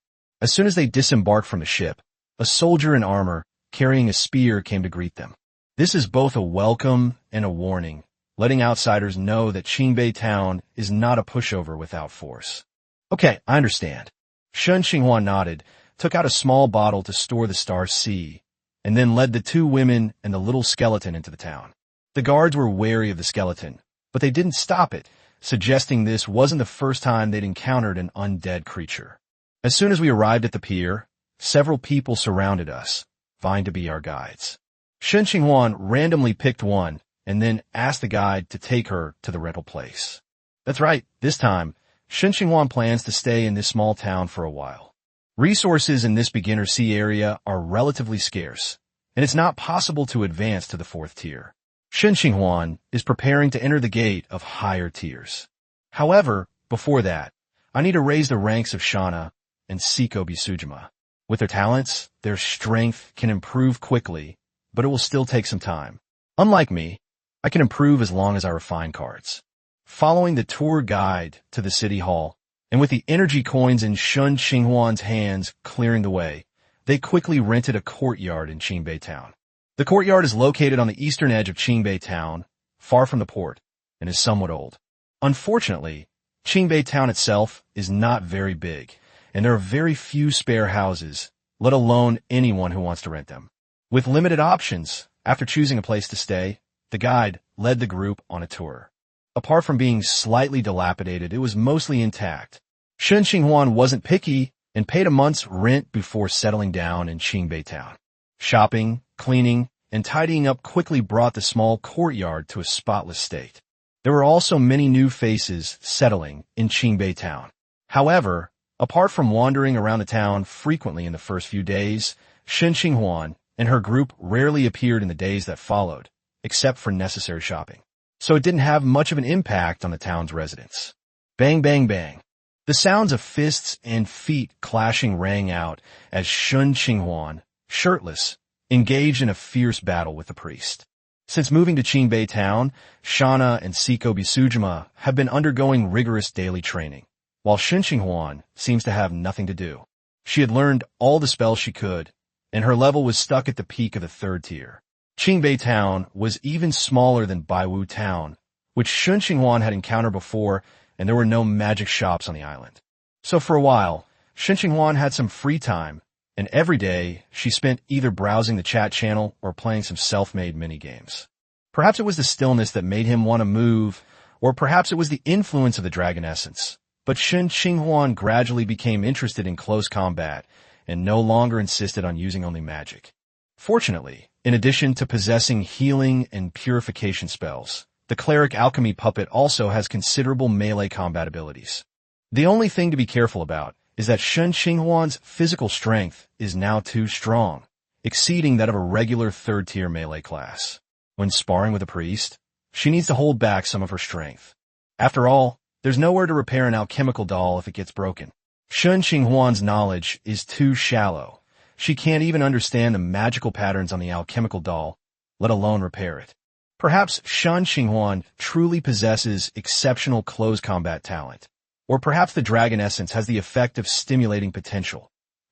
As soon as they disembarked from the ship, a soldier in armor, carrying a spear, came to greet them. This is both a welcome and a warning, letting outsiders know that Qingbei Town is not a pushover without force. Okay, I understand. Shen Qinghuan nodded, took out a small bottle to store the Star Sea, and then led the two women and the little skeleton into the town. The guards were wary of the skeleton, but they didn't stop it, suggesting this wasn't the first time they'd encountered an undead creature. As soon as we arrived at the pier, several people surrounded us, vying to be our guides. Shen Qinghuan randomly picked one and then asked the guide to take her to the rental place. That's right, this time, Shen Qinghuan plans to stay in this small town for a while. Resources in this beginner sea area are relatively scarce, and it's not possible to advance to the 4th tier. Shen Qinghuan is preparing to enter the gate of higher tiers. However, before that, I need to raise the ranks of Shana and Siko Bisujima. With their talents, their strength can improve quickly, but it will still take some time. Unlike me, I can improve as long as I refine cards. Following the tour guide to the city hall, and with the energy coins in Shen Qinghuan's hands clearing the way, they quickly rented a courtyard in Qingbei Town. The courtyard is located on the eastern edge of Qingbei Town, far from the port, and is somewhat old. Unfortunately, Qingbei Town itself is not very big, and there are very few spare houses, let alone anyone who wants to rent them. With limited options, after choosing a place to stay, the guide led the group on a tour. Apart from being slightly dilapidated, it was mostly intact. Shen Qinghuan wasn't picky and paid a month's rent before settling down in Qingbei Town. Shopping, cleaning, and tidying up quickly brought the small courtyard to a spotless state. There were also many new faces settling in Qingbei Town. However, apart from wandering around the town frequently in the first few days, Shen Qinghuan and her group rarely appeared in the days that followed, except for necessary shopping. So it didn't have much of an impact on the town's residents. Bang, bang, bang. The sounds of fists and feet clashing rang out as Shen Qinghuan, shirtless, engaged in a fierce battle with the priest. Since moving to Qingbei Town, Shana and Siko Bisujima have been undergoing rigorous daily training, while Shen Qinghuan seems to have nothing to do. She had learned all the spells she could, and her level was stuck at the peak of the 3rd tier. Qingbei Town was even smaller than Baiwu Town, which Shen Qinghuan had encountered before, and there were no magic shops on the island. So for a while, Shen Qinghuan had some free time, and every day she spent either browsing the chat channel or playing some self-made mini-games. Perhaps it was the stillness that made him want to move, or perhaps it was the influence of the dragon essence. But Shen Qinghuan gradually became interested in close combat, and no longer insisted on using only magic. Fortunately, in addition to possessing healing and purification spells, the cleric alchemy puppet also has considerable melee combat abilities. The only thing to be careful about is that Shen Qinghuan's physical strength is now too strong, exceeding that of a regular 3rd tier melee class. When sparring with a priest, she needs to hold back some of her strength. After all, there's nowhere to repair an alchemical doll if it gets broken. Shen Qinghuan's knowledge is too shallow. She can't even understand the magical patterns on the alchemical doll, let alone repair it. Perhaps Shen Qinghuan truly possesses exceptional close combat talent, or perhaps the dragon essence has the effect of stimulating potential.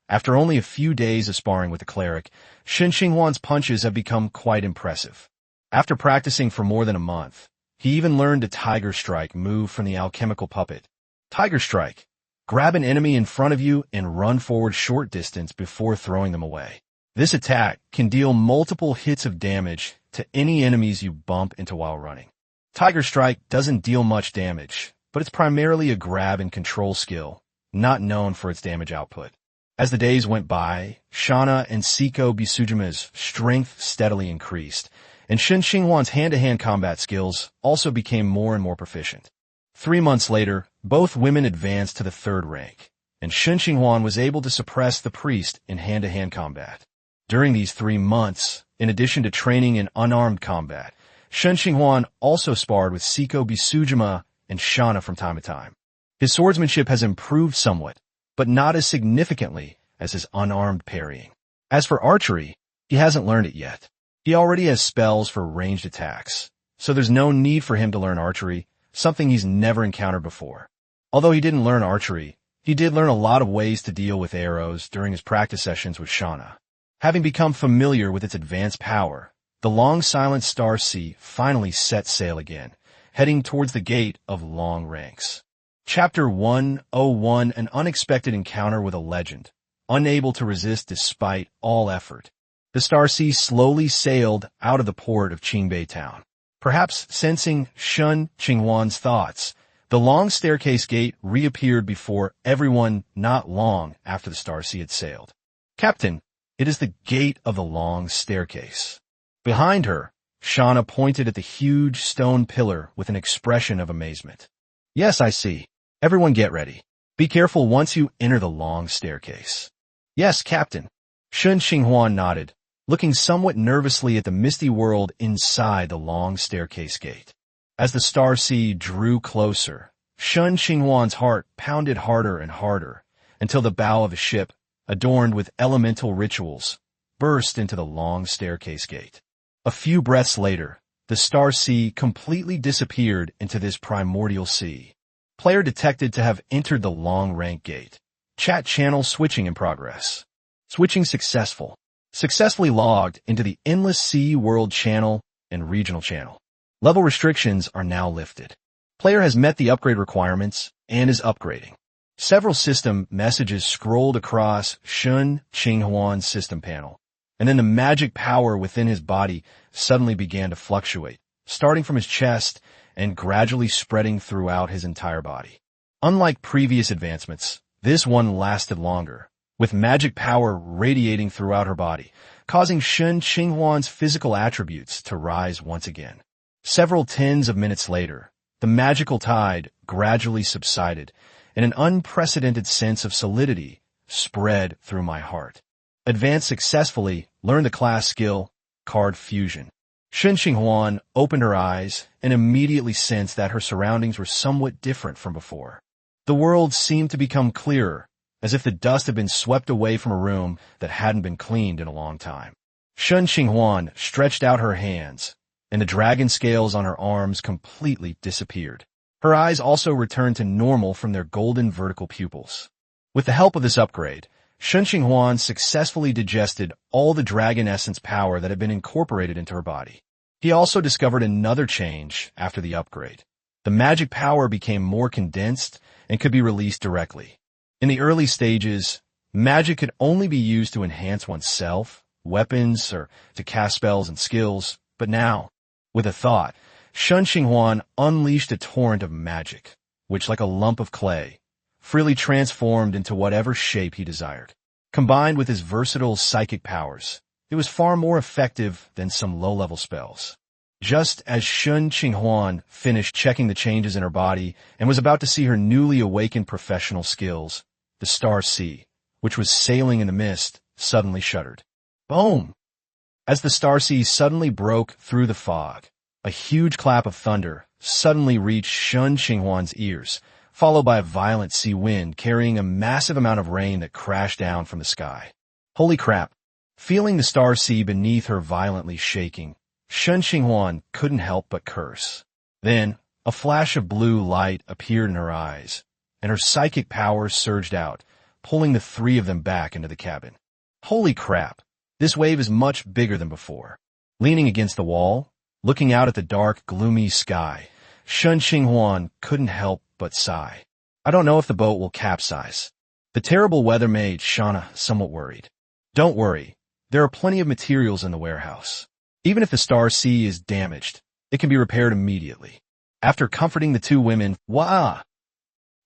After only a few days of sparring with the cleric, Shen Qinghuan's punches have become quite impressive. After practicing for more than a month, he even learned a Tiger Strike move from the alchemical puppet. Tiger Strike. Grab an enemy in front of you and run forward short distance before throwing them away. This attack can deal multiple hits of damage to any enemies you bump into while running. Tiger Strike doesn't deal much damage, but it's primarily a grab and control skill, not known for its damage output. As the days went by, Shana and Siko Bisujima's strength steadily increased, and Shen Qinghuan's hand-to-hand combat skills also became more and more proficient. 3 months later, both women advanced to the 3rd rank, and Shen Qinghuan was able to suppress the priest in hand-to-hand combat. During these 3 months, in addition to training in unarmed combat, Shen Qinghuan also sparred with Siko Bisujima and Shana from time to time. His swordsmanship has improved somewhat, but not as significantly as his unarmed parrying. As for archery, he hasn't learned it yet. He already has spells for ranged attacks, so there's no need for him to learn archery, something he's never encountered before. Although he didn't learn archery, he did learn a lot of ways to deal with arrows during his practice sessions with Shana. Having become familiar with its advanced power, the long silent Star Sea finally set sail again, heading towards the gate of long ranks. Chapter 101, An unexpected encounter with a legend. Unable to resist despite all effort, the Star Sea slowly sailed out of the port of Qingbei Town. Perhaps sensing Shen Qinghuan's thoughts, the long staircase gate reappeared before everyone not long after the Star Sea had sailed. Captain, it is the gate of the long staircase. Behind her, Shana pointed at the huge stone pillar with an expression of amazement. Yes, I see. Everyone get ready. Be careful once you enter the long staircase. Yes, Captain. Shen Qinghuan nodded, looking somewhat nervously at the misty world inside the long staircase gate. As the star sea drew closer, Shen Qinghuan's heart pounded harder and harder until the bow of a ship, adorned with elemental rituals, burst into the long staircase gate. A few breaths later, the star sea completely disappeared into this primordial sea. Player detected to have entered the long rank gate. Chat channel switching in progress. Switching successful. Successfully logged into the Endless Sea World channel and regional channel. Level restrictions are now lifted. Player has met the upgrade requirements and is upgrading. Several system messages scrolled across Shen Qinghuan's system panel, and then the magic power within his body suddenly began to fluctuate, starting from his chest and gradually spreading throughout his entire body. Unlike previous advancements, this one lasted longer, with magic power radiating throughout her body, causing Shen Qinghuan's physical attributes to rise once again. Several tens of minutes later, the magical tide gradually subsided, and an unprecedented sense of solidity spread through my heart. Advanced successfully, learned the class skill, Card Fusion. Shen Qinghuan opened her eyes and immediately sensed that her surroundings were somewhat different from before. The world seemed to become clearer, as if the dust had been swept away from a room that hadn't been cleaned in a long time. Shen Qinghuan stretched out her hands, and the dragon scales on her arms completely disappeared. Her eyes also returned to normal from their golden vertical pupils. With the help of this upgrade, Shen Qinghuan successfully digested all the dragon essence power that had been incorporated into her body. He also discovered another change after the upgrade. The magic power became more condensed and could be released directly. In the early stages, magic could only be used to enhance oneself, weapons, or to cast spells and skills, but now, with a thought, Shen Qinghuan unleashed a torrent of magic, which, like a lump of clay, freely transformed into whatever shape he desired. Combined with his versatile psychic powers, it was far more effective than some low-level spells. Just as Shen Qinghuan finished checking the changes in her body and was about to see her newly awakened professional skills, the star sea, which was sailing in the mist, suddenly shuddered. Boom! As the star sea suddenly broke through the fog, a huge clap of thunder suddenly reached Shen Qinghuan's ears, followed by a violent sea wind carrying a massive amount of rain that crashed down from the sky. Holy crap! Feeling the star sea beneath her violently shaking, Shen Qinghuan couldn't help but curse. Then, a flash of blue light appeared in her eyes, and her psychic powers surged out, pulling the three of them back into the cabin. Holy crap! This wave is much bigger than before. Leaning against the wall, looking out at the dark, gloomy sky, Shen Qinghuan couldn't help but sigh. I don't know if the boat will capsize. The terrible weather made Shauna somewhat worried. Don't worry. There are plenty of materials in the warehouse. Even if the star sea is damaged, it can be repaired immediately. After comforting the two women, wah!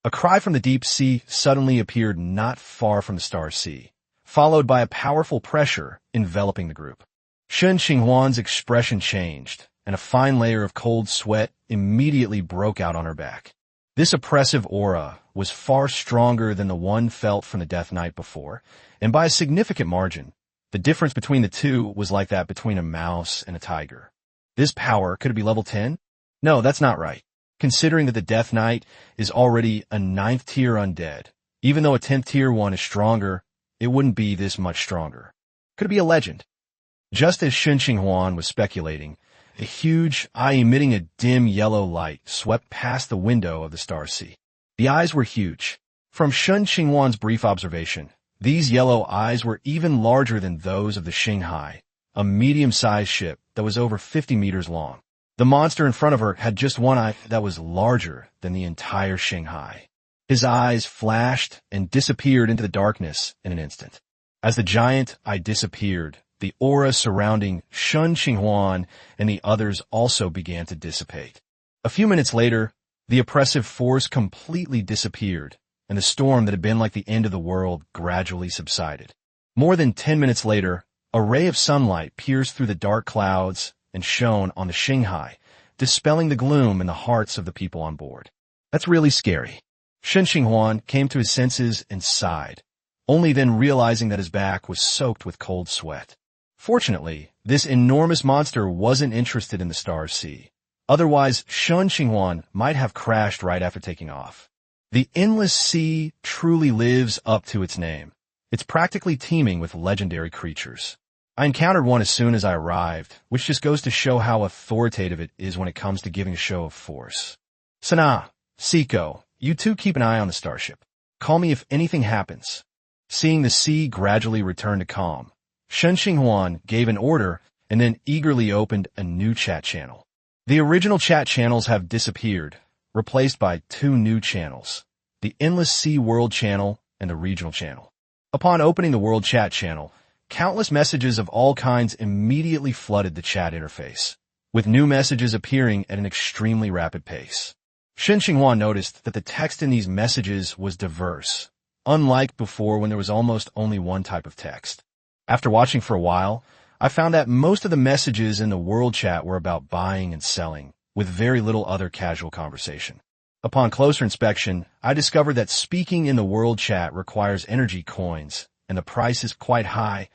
A cry from the deep sea suddenly appeared not far from the star sea, followed by a powerful pressure enveloping the group. Shen Qinghuan's expression changed, and a fine layer of cold sweat immediately broke out on her back. This oppressive aura was far stronger than the one felt from the death night before, and by a significant margin. The difference between the two was like that between a mouse and a tiger. This power, could it be level 10? No, that's not right. Considering that the Death Knight is already a 9th tier undead, even though a 10th tier one is stronger, it wouldn't be this much stronger. Could it be a legend? Just as Shen Qinghuan was speculating, a huge eye emitting a dim yellow light swept past the window of the star sea. The eyes were huge. From Shen Qinghuan's brief observation, these yellow eyes were even larger than those of the Shanghai, a medium-sized ship that was over 50 meters long. The monster in front of her had just one eye that was larger than the entire Shanghai. His eyes flashed and disappeared into the darkness in an instant. As the giant eye disappeared, the aura surrounding Shen Qinghuan and the others also began to dissipate. A few minutes later, the oppressive force completely disappeared, and the storm that had been like the end of the world gradually subsided. More than 10 minutes later, a ray of sunlight pierced through the dark clouds and shone on the Shanghai, dispelling the gloom in the hearts of the people on board. That's really scary. Shen Qinghuan came to his senses and sighed, only then realizing that his back was soaked with cold sweat. Fortunately, this enormous monster wasn't interested in the Star Sea. Otherwise, Shen Qinghuan might have crashed right after taking off. The endless sea truly lives up to its name. It's practically teeming with legendary creatures. I encountered one as soon as I arrived, which just goes to show how authoritative it is when it comes to giving a show of force. Sana, Siko, you two keep an eye on the starship. Call me if anything happens. Seeing the sea gradually return to calm, Shen Qinghuan gave an order and then eagerly opened a new chat channel. The original chat channels have disappeared, replaced by two new channels, the Endless Sea World channel and the Regional channel. Upon opening the World chat channel, countless messages of all kinds immediately flooded the chat interface, with new messages appearing at an extremely rapid pace. Shen Qinghuan noticed that the text in these messages was diverse, unlike before when there was almost only one type of text. After watching for a while, I found that most of the messages in the World chat were about buying and selling, with very little other casual conversation. Upon closer inspection, I discovered that speaking in the World chat requires energy coins, and the price is quite high,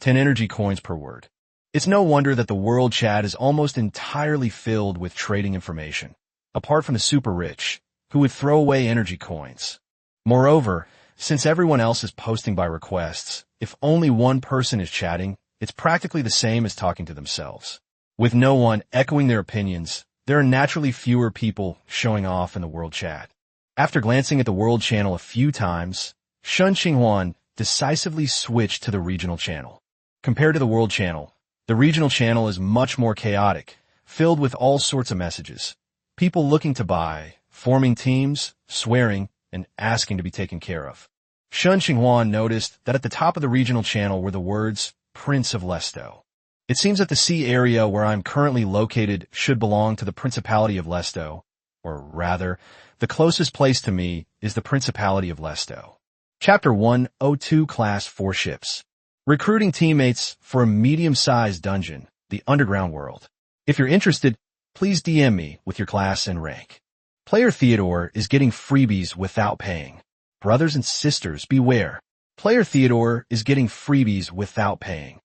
10 energy coins per word. It's no wonder that the World chat is almost entirely filled with trading information, apart from the super rich, who would throw away energy coins. Moreover, since everyone else is posting by requests, if only one person is chatting, it's practically the same as talking to themselves. With no one echoing their opinions, there are naturally fewer people showing off in the World chat. After glancing at the World channel a few times, Shen Qinghuan decisively switched to the Regional channel. Compared to the World channel, the Regional channel is much more chaotic, filled with all sorts of messages. People looking to buy, forming teams, swearing, and asking to be taken care of. Shen Qinghuan noticed that at the top of the Regional channel were the words, Prince of Lesto. It seems that the sea area where I'm currently located should belong to the Principality of Lesto, or rather, the closest place to me is the Principality of Lesto. Chapter 102 Class 4 Ships. Recruiting teammates for a medium-sized dungeon, the Underground World. If you're interested, please DM me with your class and rank. Player Theodore is getting freebies without paying. Brothers and sisters, beware. Player Theodore is getting freebies without paying.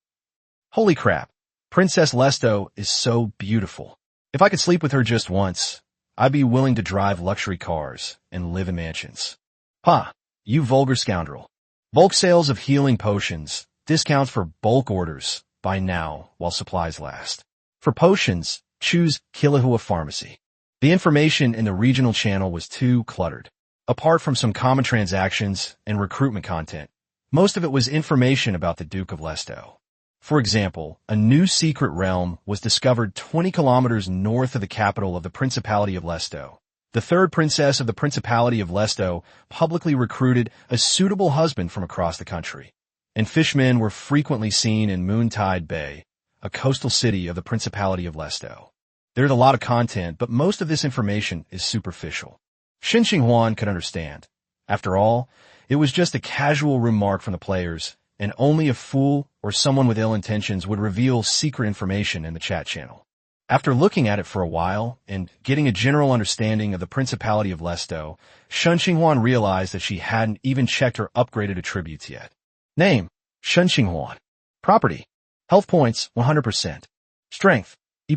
Holy crap, Princess Lesto is so beautiful. If I could sleep with her just once, I'd be willing to drive luxury cars and live in mansions. Pa, you vulgar scoundrel. Bulk sales of healing potions, discounts for bulk orders, buy now while supplies last. For potions, choose Kilahua Pharmacy. The information in the Regional channel was too cluttered. Apart from some common transactions and recruitment content, most of it was information about the Duke of Lesto. For example, a new secret realm was discovered 20 kilometers north of the capital of the Principality of Lesto. The third princess of the Principality of Lesto publicly recruited a suitable husband from across the country, and fishmen were frequently seen in Moontide Bay, a coastal city of the Principality of Lesto. There's a lot of content, but most of this information is superficial. Shen Qinghuan could understand. After all, it was just a casual remark from the players, and only a fool or someone with ill intentions would reveal secret information in the chat channel. After looking at it for a while and getting a general understanding of the Principality of Lesto, Shen Qinghuan realized that she hadn't even checked her upgraded attributes yet. Name, Shen Qinghuan. Property, health points 100%. Strength, E+.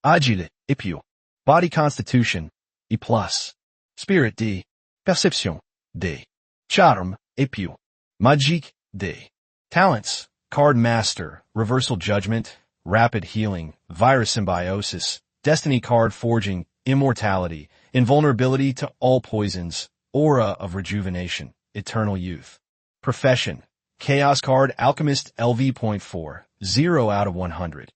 Agility, E+. Body constitution, E+. Spirit, D. Perception, D. Charm, E+. Magique, D. Talents, Card Master, Reversal Judgment, Rapid Healing, Virus Symbiosis, Destiny Card Forging, Immortality, Invulnerability to all poisons, Aura of Rejuvenation, Eternal Youth. Profession, Chaos Card Alchemist LV.4, 0 out of 100.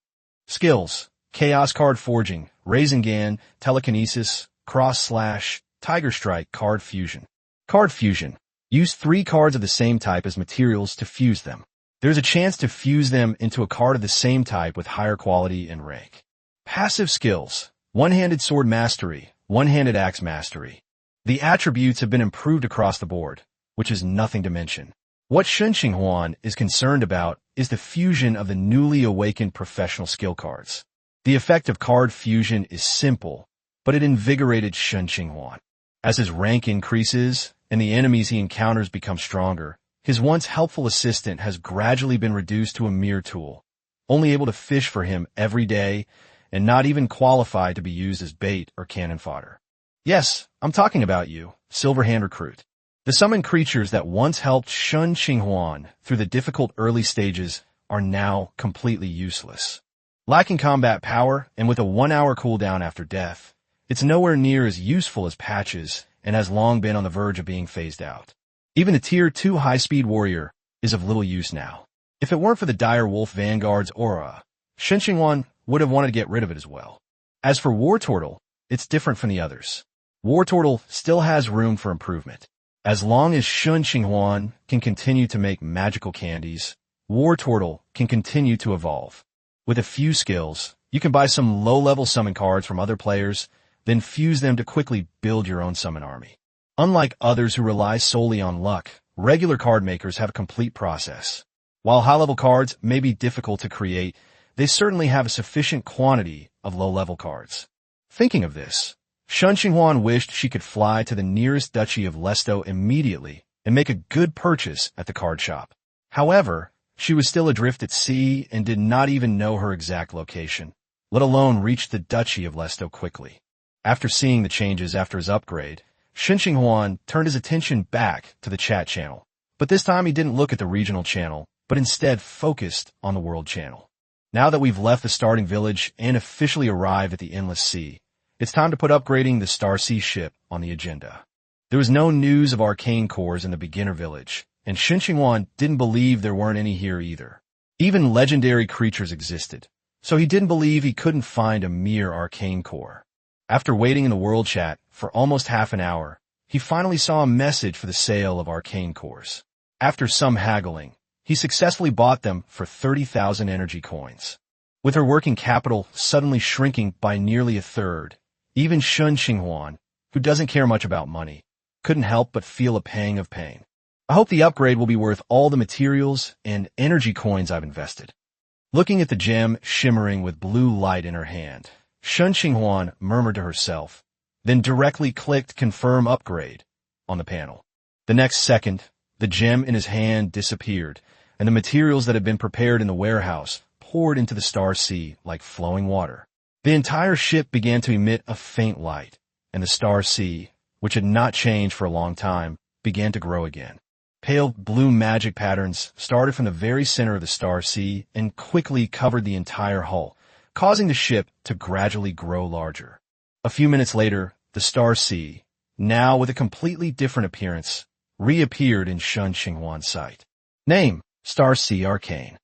Skills, Chaos Card Forging, Rasengan, Telekinesis, Cross/, Tiger Strike, Card Fusion. Card Fusion. Use 3 cards of the same type as materials to fuse them. There's a chance to fuse them into a card of the same type with higher quality and rank. Passive skills. One-handed sword mastery, one-handed axe mastery. The attributes have been improved across the board, which is nothing to mention. What Shen Qinghuan is concerned about is the fusion of the newly awakened professional skill cards. The effect of card fusion is simple, but it invigorated Shen Qinghuan. As his rank increases and the enemies he encounters become stronger, his once helpful assistant has gradually been reduced to a mere tool, only able to fish for him every day and not even qualified to be used as bait or cannon fodder. Yes, I'm talking about you, Silverhand Recruit. The summoned creatures that once helped Shen Qinghuan through the difficult early stages are now completely useless. Lacking combat power and with a 1-hour cooldown after death, it's nowhere near as useful as Patches and has long been on the verge of being phased out. Even the Tier 2 high-speed warrior is of little use now. If it weren't for the Dire Wolf Vanguard's aura, Shen Qinghuan would have wanted to get rid of it as well. As for War Turtle, it's different from the others. War Turtle still has room for improvement. As long as Shen Qinghuan can continue to make magical candies, War Turtle can continue to evolve. With a few skills, you can buy some low-level summon cards from other players, then fuse them to quickly build your own summon army. Unlike others who rely solely on luck, regular card makers have a complete process. While high-level cards may be difficult to create, they certainly have a sufficient quantity of low-level cards. Thinking of this, Shen Qinghuan wished she could fly to the nearest duchy of Lesto immediately and make a good purchase at the card shop. However, she was still adrift at sea and did not even know her exact location, let alone reach the duchy of Lesto quickly. After seeing the changes after his upgrade, Shen Qinghuan turned his attention back to the chat channel, but this time he didn't look at the regional channel, but instead focused on the world channel. Now that we've left the starting village and officially arrived at the Endless Sea, it's time to put upgrading the Star Sea ship on the agenda. There was no news of arcane cores in the beginner village, and Shen Qinghuan didn't believe there weren't any here either. Even legendary creatures existed, so he didn't believe he couldn't find a mere arcane core. After waiting in the world chat for almost half an hour, he finally saw a message for the sale of arcane cores. After some haggling, he successfully bought them for 30,000 energy coins. With her working capital suddenly shrinking by nearly a third, even Shen Qinghuan, who doesn't care much about money, couldn't help but feel a pang of pain. I hope the upgrade will be worth all the materials and energy coins I've invested. Looking at the gem shimmering with blue light in her hand, Shen Qinghuan murmured to herself, then directly clicked Confirm Upgrade on the panel. The next second, the gem in his hand disappeared, and the materials that had been prepared in the warehouse poured into the Star Sea like flowing water. The entire ship began to emit a faint light, and the Star Sea, which had not changed for a long time, began to grow again. Pale blue magic patterns started from the very center of the Star Sea and quickly covered the entire hull, causing the ship to gradually grow larger. A few minutes later, the Star Sea, now with a completely different appearance, reappeared in Shen Qinghuan's sight. Name, Star Sea Arcane.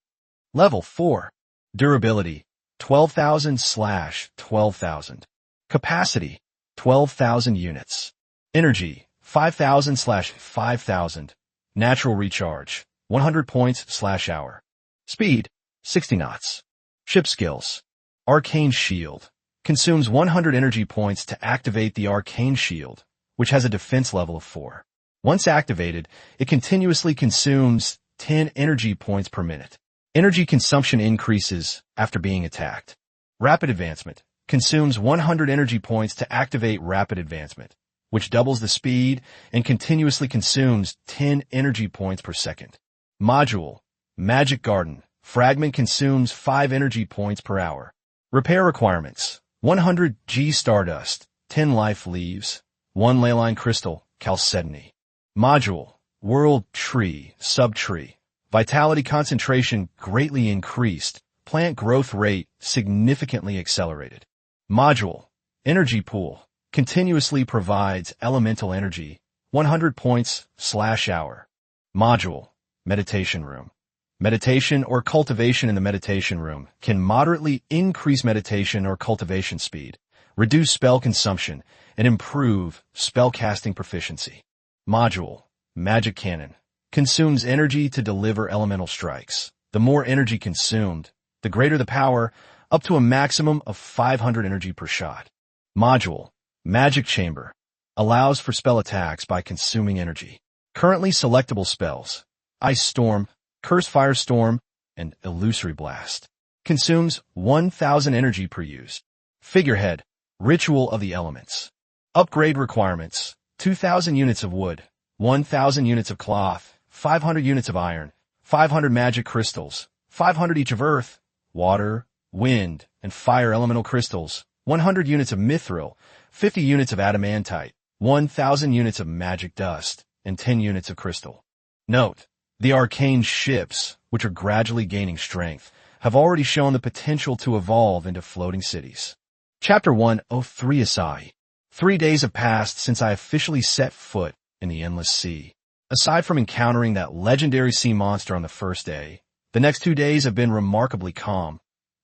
Level 4. Durability, 12,000/12,000. Capacity, 12,000 units. Energy, 5,000/5,000. Natural recharge, 100 points/hour. Speed, 60 knots. Ship skills. Arcane Shield. Consumes 100 energy points to activate the Arcane Shield, which has a defense level of 4. Once activated, it continuously consumes 10 energy points per minute. Energy consumption increases after being attacked. Rapid Advancement. Consumes 100 energy points to activate Rapid Advancement, which doubles the speed and continuously consumes 10 energy points per second. Module. Magic Garden. Fragment consumes 5 energy points per hour. Repair requirements. 100 G Stardust, 10 Life Leaves, 1 Leyline Crystal, Chalcedony. Module. World Tree, Subtree. Vitality concentration greatly increased. Plant growth rate significantly accelerated. Module. Energy Pool. Continuously provides elemental energy, 100 points/hour. Module. Meditation Room. Meditation or cultivation in the meditation room can moderately increase meditation or cultivation speed, reduce spell consumption, and improve spellcasting proficiency. Module. Magic Cannon. Consumes energy to deliver elemental strikes. The more energy consumed, the greater the power, up to a maximum of 500 energy per shot. Module. Magic Chamber. Allows for spell attacks by consuming energy. Currently selectable spells: Ice Storm, Curse Firestorm, and Illusory Blast. Consumes 1,000 energy per use. Figurehead. Ritual of the Elements. Upgrade requirements: 2,000 units of wood, 1,000 units of cloth, 500 units of iron, 500 magic crystals, 500 each of earth, water, wind, and fire elemental crystals, 100 units of mithril, 50 units of adamantite, 1,000 units of magic dust, and 10 units of crystal. Note, the arcane ships, which are gradually gaining strength, have already shown the potential to evolve into floating cities. Chapter 103 Asahi. 3 days have passed since I officially set foot in the endless sea. Aside from encountering that legendary sea monster on the first day, the next 2 days have been remarkably calm.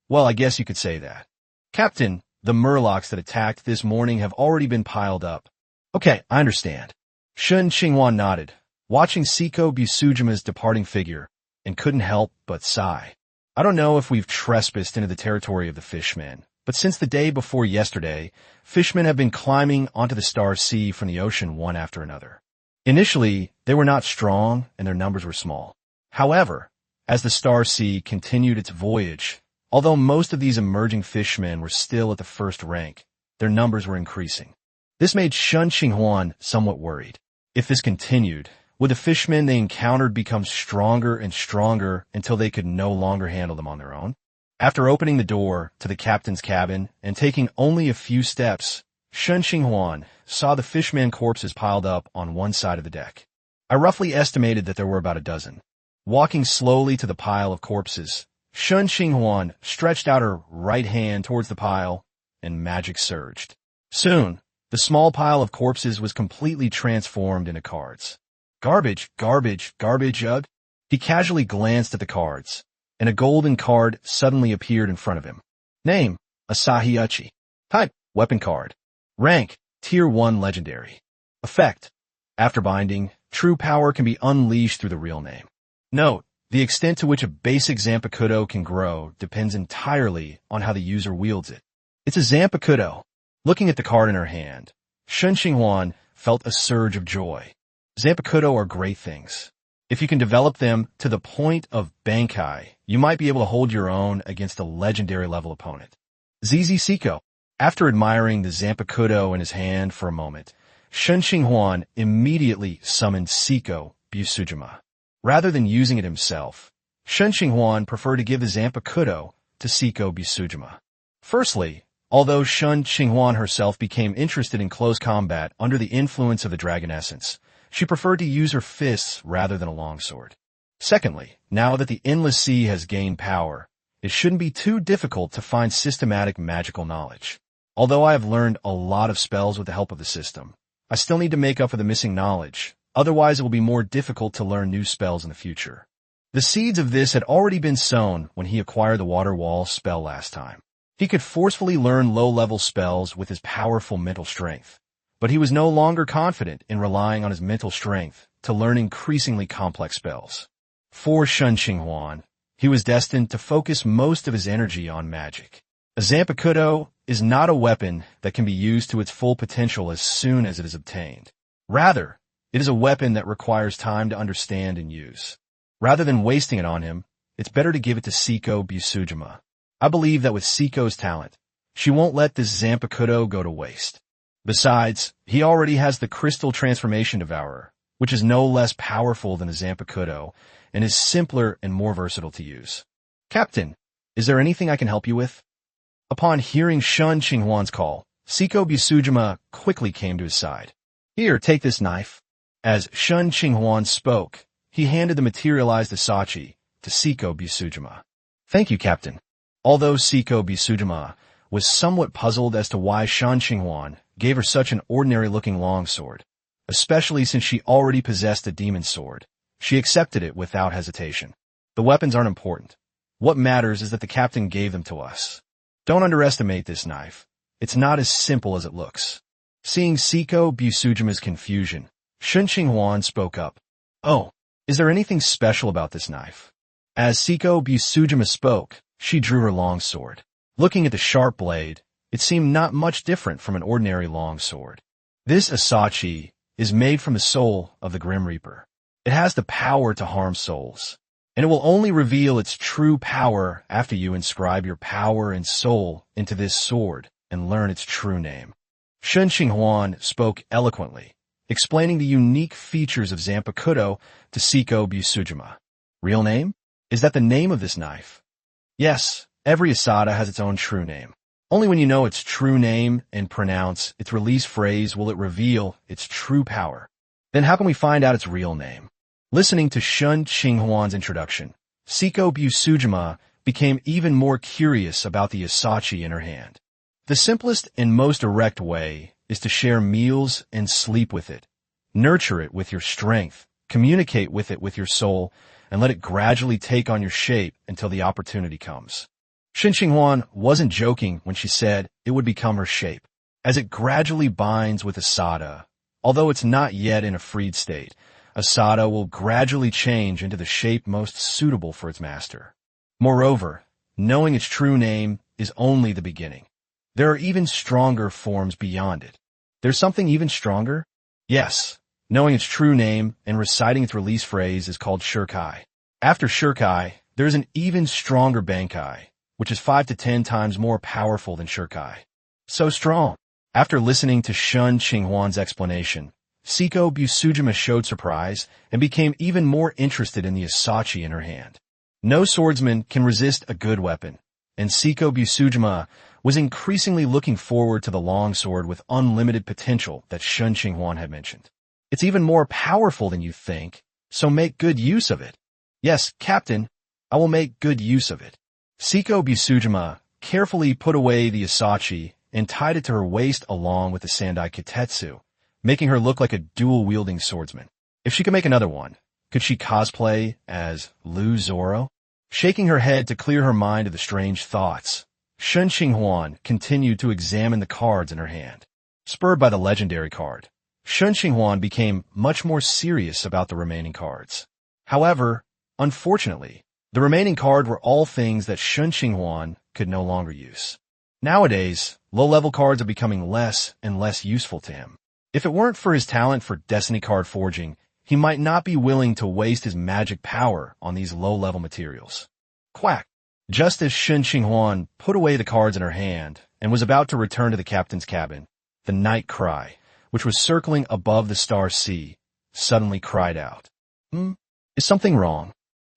Well, I guess you could say that. Captain, the murlocs that attacked this morning have already been piled up. Okay, I understand. Shen Qinghuan nodded, watching Seiko Busujima's departing figure, and couldn't help but sigh. I don't know if we've trespassed into the territory of the fishmen, but since the day before yesterday, fishmen have been climbing onto the Star Sea from the ocean one after another. Initially, they were not strong and their numbers were small. However, as the Star Sea continued its voyage, although most of these emerging fishmen were still at the first rank, their numbers were increasing. This made Shen Qinghuan somewhat worried. If this continued, would the fishmen they encountered become stronger and stronger until they could no longer handle them on their own? After opening the door to the captain's cabin and taking only a few steps, Shen Qinghuan saw the fishman corpses piled up on one side of the deck. I roughly estimated that there were about a dozen. Walking slowly to the pile of corpses, Shen Qinghuan stretched out her right hand towards the pile, and magic surged. Soon, the small pile of corpses was completely transformed into cards. Garbage, garbage, garbage, ugh. He casually glanced at the cards, and a golden card suddenly appeared in front of him. Name, Asahi Uchi. Type, weapon card. Rank, Tier 1 Legendary. Effect, after binding, true power can be unleashed through the real name. Note, the extent to which a basic Zanpakuto can grow depends entirely on how the user wields it. It's a Zanpakuto. Looking at the card in her hand, Shen Qinghuan felt a surge of joy. Zanpakuto are great things. If you can develop them to the point of Bankai, you might be able to hold your own against a legendary level opponent. ZZ Seiko. After admiring the Zanpakuto in his hand for a moment, Shen Qinghuan immediately summoned Seiko Busujima. Rather than using it himself, Shen Qinghuan preferred to give the Zanpakuto to Seiko Busujima. Firstly, although Shen Qinghuan herself became interested in close combat under the influence of the dragon essence, she preferred to use her fists rather than a longsword. Secondly, now that the endless sea has gained power, it shouldn't be too difficult to find systematic magical knowledge. Although I have learned a lot of spells with the help of the system, I still need to make up for the missing knowledge, otherwise it will be more difficult to learn new spells in the future. The seeds of this had already been sown when he acquired the Water Wall spell last time. He could forcefully learn low-level spells with his powerful mental strength, but he was no longer confident in relying on his mental strength to learn increasingly complex spells. For Shen Qinghuan, he was destined to focus most of his energy on magic. A Zanpakuto is not a weapon that can be used to its full potential as soon as it is obtained. Rather, it is a weapon that requires time to understand and use. Rather than wasting it on him, it's better to give it to Seiko Busujima. I believe that with Seiko's talent, she won't let this Zanpakuto go to waste. Besides, he already has the Crystal Transformation Devourer, which is no less powerful than the Zanpakuto and is simpler and more versatile to use. Captain, is there anything I can help you with? Upon hearing Shen Qinghuan's call, Seiko Busujima quickly came to his side. Here, take this knife. As Shen Qinghuan spoke, he handed the materialized Asachi to Seiko Busujima. Thank you, Captain. Although Seiko Busujima was somewhat puzzled as to why Shen Qinghuan gave her such an ordinary-looking longsword, especially since she already possessed a demon sword, she accepted it without hesitation. The weapons aren't important. What matters is that the captain gave them to us. Don't underestimate this knife. It's not as simple as it looks. Seeing Seiko Busujima's confusion, Shen Qinghuan spoke up. Oh, is there anything special about this knife? As Seiko Busujima spoke, she drew her longsword. Looking at the sharp blade, it seemed not much different from an ordinary longsword. This Asachi is made from the soul of the Grim Reaper. It has the power to harm souls, and it will only reveal its true power after you inscribe your power and soul into this sword and learn its true name. Shen Qinghuan spoke eloquently, explaining the unique features of Zanpakuto to Seiko Busujima. Real name? Is that the name of this knife? Yes, every asada has its own true name. Only when you know its true name and pronounce its release phrase will it reveal its true power. Then how can we find out its real name? Listening to Shen Qinghuan's introduction, Seiko Busujima became even more curious about the asachi in her hand. The simplest and most direct way is to share meals and sleep with it. Nurture it with your strength, communicate with it with your soul, and let it gradually take on your shape until the opportunity comes. Shen Qinghuan wasn't joking when she said it would become her shape. As it gradually binds with asada, although it's not yet in a freed state, asada will gradually change into the shape most suitable for its master. Moreover, knowing its true name is only the beginning. There are even stronger forms beyond it. There's something even stronger? Yes. Knowing its true name and reciting its release phrase is called shirkai. After shirkai, there's an even stronger bankai, which is 5 to 10 times more powerful than shirkai. So strong. After listening to Shen Qinghuan's explanation, Seiko Busujima showed surprise and became even more interested in the asachi in her hand. No swordsman can resist a good weapon, and Seiko Busujima was increasingly looking forward to the longsword with unlimited potential that Shen Qinghuan had mentioned. It's even more powerful than you think, so make good use of it. Yes, Captain, I will make good use of it. Seiko Busujima carefully put away the asachi and tied it to her waist along with the sandai kitetsu, making her look like a dual-wielding swordsman. If she could make another one, could she cosplay as Lu Zoro? Shaking her head to clear her mind of the strange thoughts, Shen Qinghuan continued to examine the cards in her hand. Spurred by the legendary card, Shen Qinghuan became much more serious about the remaining cards. However, unfortunately, the remaining cards were all things that Shen Qinghuan could no longer use. Nowadays, low-level cards are becoming less and less useful to him. If it weren't for his talent for destiny card forging, he might not be willing to waste his magic power on these low-level materials. Quack! Just as Shen Qinghuan put away the cards in her hand and was about to return to the captain's cabin, the night cry, which was circling above the star sea, suddenly cried out. Is something wrong?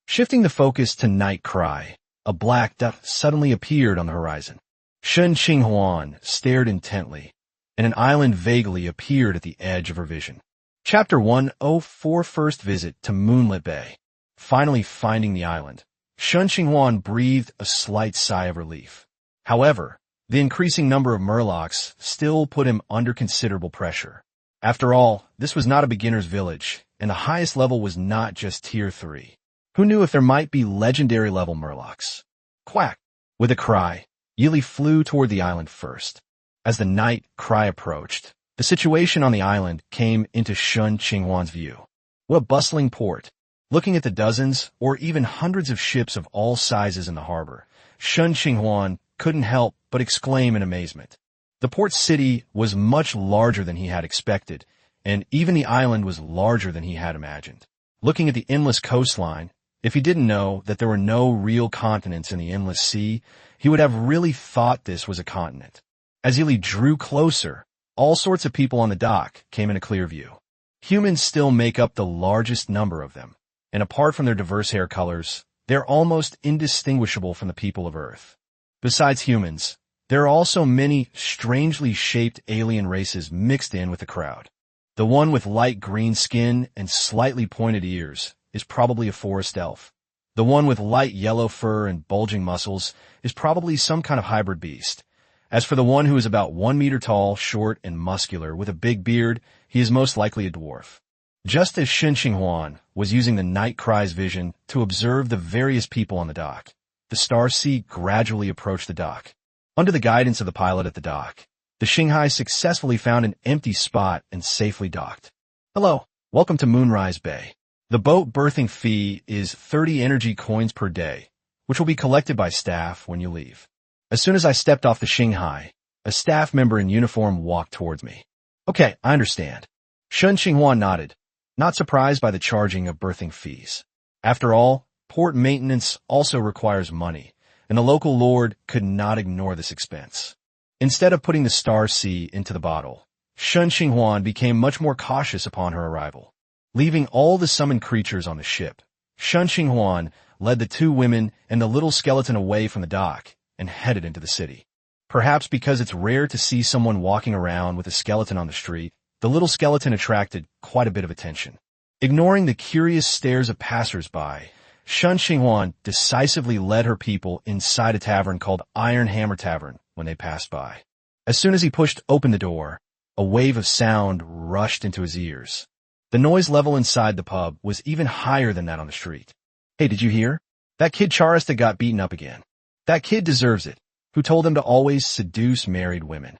Shifting the focus to night cry, a black dot suddenly appeared on the horizon. Shen Qinghuan stared intently, and an island vaguely appeared at the edge of her vision. Chapter 104 First Visit to Moonlit Bay. Finally finding the island, Shen Qinghuan breathed a slight sigh of relief. However, the increasing number of murlocs still put him under considerable pressure. After all, this was not a beginner's village, and the highest level was not just Tier 3. Who knew if there might be legendary level murlocs? Quack! With a cry, Yili flew toward the island first. As the night cry approached, the situation on the island came into Shen Qinghuan's view. What a bustling port! Looking at the dozens or even hundreds of ships of all sizes in the harbor, Shen Qinghuan couldn't help but exclaim in amazement. The port city was much larger than he had expected, and even the island was larger than he had imagined. Looking at the endless coastline, if he didn't know that there were no real continents in the endless sea, he would have really thought this was a continent. As Yili drew closer, all sorts of people on the dock came into clear view. Humans still make up the largest number of them, and apart from their diverse hair colors, they're almost indistinguishable from the people of Earth. Besides humans, there are also many strangely shaped alien races mixed in with the crowd. The one with light green skin and slightly pointed ears is probably a forest elf. The one with light yellow fur and bulging muscles is probably some kind of hybrid beast. As for the one who is about 1 meter tall, short, and muscular with a big beard, he is most likely a dwarf. Just as Shen Qinghuan was using the night cry's vision to observe the various people on the dock, the Star Sea gradually approached the dock. Under the guidance of the pilot at the dock, the Shanghai successfully found an empty spot and safely docked. Hello, welcome to Moonrise Bay. The boat berthing fee is 30 energy coins per day, which will be collected by staff when you leave. As soon as I stepped off the Shanghai, a staff member in uniform walked towards me. Okay, I understand. Shen Qinghuan nodded, not surprised by the charging of berthing fees. After all, port maintenance also requires money, and the local lord could not ignore this expense. Instead of putting the Star Sea into the bottle, Shen Qinghuan became much more cautious upon her arrival. Leaving all the summoned creatures on the ship, Shen Qinghuan led the two women and the little skeleton away from the dock and headed into the city. Perhaps because it's rare to see someone walking around with a skeleton on the street, the little skeleton attracted quite a bit of attention. Ignoring the curious stares of passers-by, Shen Qinghuan decisively led her people inside a tavern called Iron Hammer Tavern when they passed by. As soon as he pushed open the door, a wave of sound rushed into his ears. The noise level inside the pub was even higher than that on the street. Hey, did you hear? That kid Charista got beaten up again. That kid deserves it. Who told him to always seduce married women?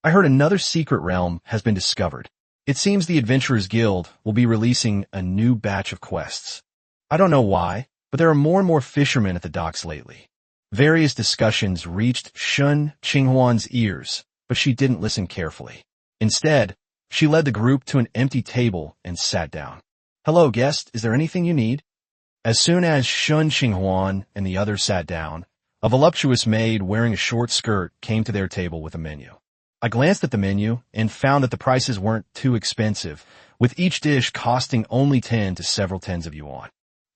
I heard another secret realm has been discovered. It seems the Adventurers Guild will be releasing a new batch of quests. I don't know why, but there are more and more fishermen at the docks lately. Various discussions reached Shen Qinghuan's ears, but she didn't listen carefully. Instead, she led the group to an empty table and sat down. Hello, guest, is there anything you need? As soon as Shen Qinghuan and the others sat down, a voluptuous maid wearing a short skirt came to their table with a menu. I glanced at the menu and found that the prices weren't too expensive, with each dish costing only 10 to several tens of yuan.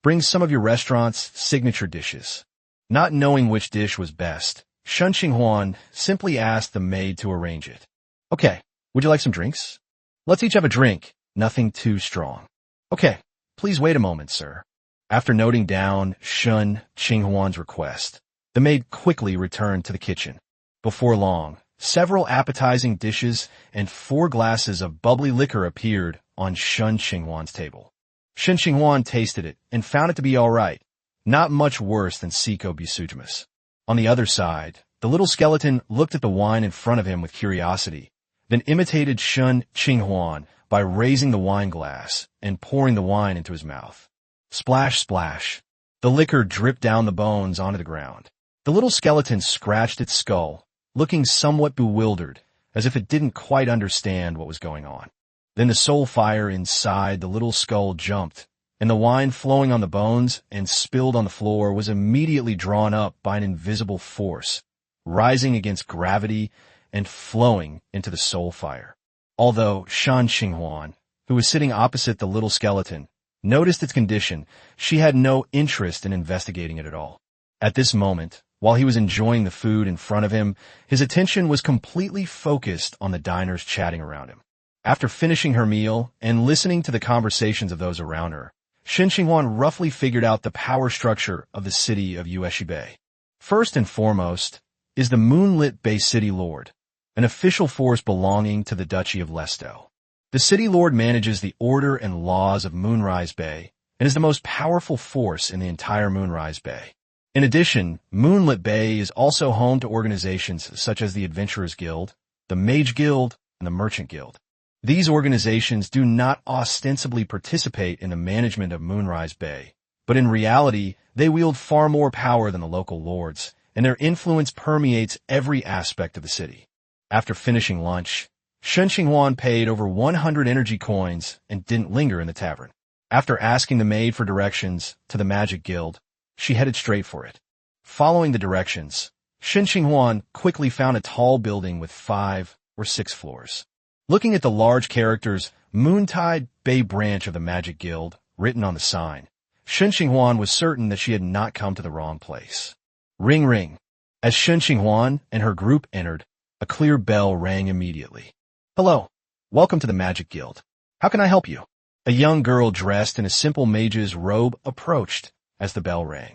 Bring some of your restaurant's signature dishes. Not knowing which dish was best, Shen Qinghuan simply asked the maid to arrange it. Okay, would you like some drinks? Let's each have a drink, nothing too strong. Okay, please wait a moment, sir. After noting down Shen Qinghuan's request, the maid quickly returned to the kitchen. Before long, several appetizing dishes and 4 glasses of bubbly liquor appeared on Shen Qinghuan's table. Shen Qinghuan tasted it and found it to be all right, not much worse than Siko Busujimus. On the other side, the little skeleton looked at the wine in front of him with curiosity, then imitated Shen Qinghuan by raising the wine glass and pouring the wine into his mouth. Splash, splash. The liquor dripped down the bones onto the ground. The little skeleton scratched its skull, looking somewhat bewildered, as if it didn't quite understand what was going on. Then the soul fire inside the little skull jumped, and the wine flowing on the bones and spilled on the floor was immediately drawn up by an invisible force, rising against gravity and flowing into the soul fire. Although Shen Qinghuan, who was sitting opposite the little skeleton, noticed its condition, she had no interest in investigating it at all. At this moment, while he was enjoying the food in front of him, his attention was completely focused on the diners chatting around him. After finishing her meal and listening to the conversations of those around her, Shen Qinghuan roughly figured out the power structure of the city of Yueshi Bay. First and foremost is the Moonlit Bay City Lord, an official force belonging to the Duchy of Lesto. The City Lord manages the order and laws of Moonrise Bay and is the most powerful force in the entire Moonrise Bay. In addition, Moonlit Bay is also home to organizations such as the Adventurers Guild, the Mage Guild, and the Merchant Guild. These organizations do not ostensibly participate in the management of Moonrise Bay, but in reality, they wield far more power than the local lords, and their influence permeates every aspect of the city. After finishing lunch, Shen Qinghuan paid over 100 energy coins and didn't linger in the tavern. After asking the maid for directions to the Magic Guild, she headed straight for it. Following the directions, Shen Qinghuan quickly found a tall building with 5 or 6 floors. Looking at the large characters Moontide Bay Branch of the Magic Guild written on the sign, Shen Qinghuan was certain that she had not come to the wrong place. Ring ring. As Shen Qinghuan and her group entered, a clear bell rang immediately. Hello. Welcome to the Magic Guild. How can I help you? A young girl dressed in a simple mage's robe approached as the bell rang.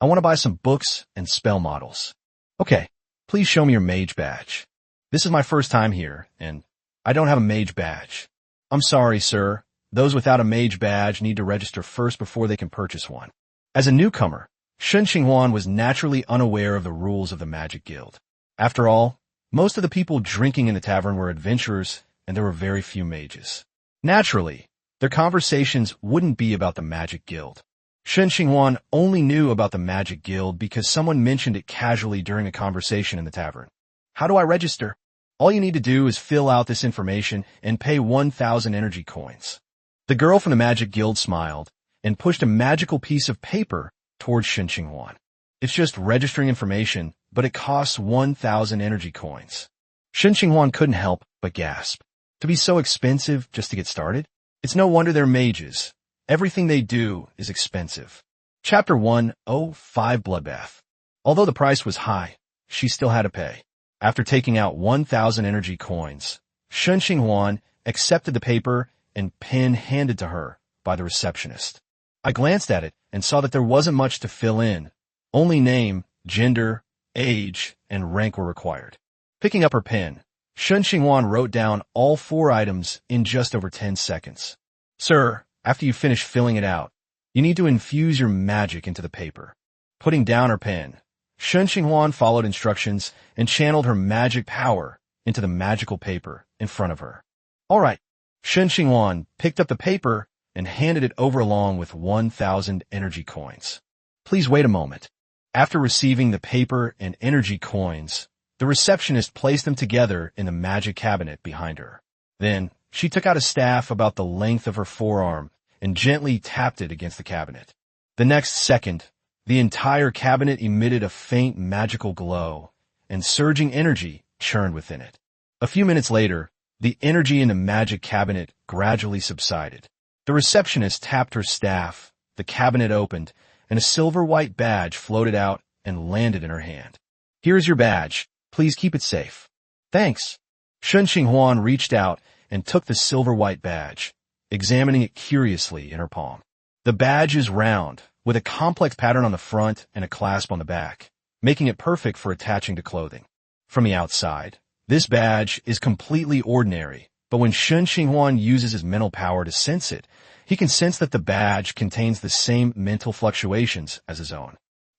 I want to buy some books and spell models. Okay, please show me your mage badge. This is my first time here, and I don't have a mage badge. I'm sorry, sir. Those without a mage badge need to register first before they can purchase one. As a newcomer, Shen Qinghuan was naturally unaware of the rules of the Magic Guild. After all, most of the people drinking in the tavern were adventurers, and there were very few mages. Naturally, their conversations wouldn't be about the Magic Guild. Shen Qinghuan only knew about the Magic Guild because someone mentioned it casually during a conversation in the tavern. How do I register? All you need to do is fill out this information and pay 1,000 energy coins. The girl from the Magic Guild smiled and pushed a magical piece of paper towards Shen Qinghuan. It's just registering information, but it costs 1,000 energy coins. Shen Qinghuan couldn't help but gasp. To be so expensive just to get started? It's no wonder they're mages. Everything they do is expensive. Chapter 105 Bloodbath. Although the price was high, she still had to pay. After taking out 1,000 energy coins, Shen Qinghuan accepted the paper and pen handed to her by the receptionist. I glanced at it and saw that there wasn't much to fill in. Only name, gender, age, and rank were required. Picking up her pen, Shen Qinghuan wrote down all 4 items in just over 10 seconds. Sir, after you finish filling it out, you need to infuse your magic into the paper. Putting down her pen, Shen Qinghuan followed instructions and channeled her magic power into the magical paper in front of her. All right. Shen Qinghuan picked up the paper and handed it over along with 1,000 energy coins. Please wait a moment. After receiving the paper and energy coins, the receptionist placed them together in the magic cabinet behind her. Then, she took out a staff about the length of her forearm and gently tapped it against the cabinet. The next second, the entire cabinet emitted a faint magical glow, and surging energy churned within it. A few minutes later, the energy in the magic cabinet gradually subsided. The receptionist tapped her staff, the cabinet opened, and a silver-white badge floated out and landed in her hand. Here's your badge. Please keep it safe. Thanks. Shen Qinghuan reached out and took the silver-white badge, examining it curiously in her palm. The badge is round, with a complex pattern on the front and a clasp on the back, making it perfect for attaching to clothing. From the outside, this badge is completely ordinary, but when Shen Qinghuan uses his mental power to sense it, he can sense that the badge contains the same mental fluctuations as his own.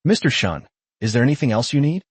Mr. Shen, is there anything else you need?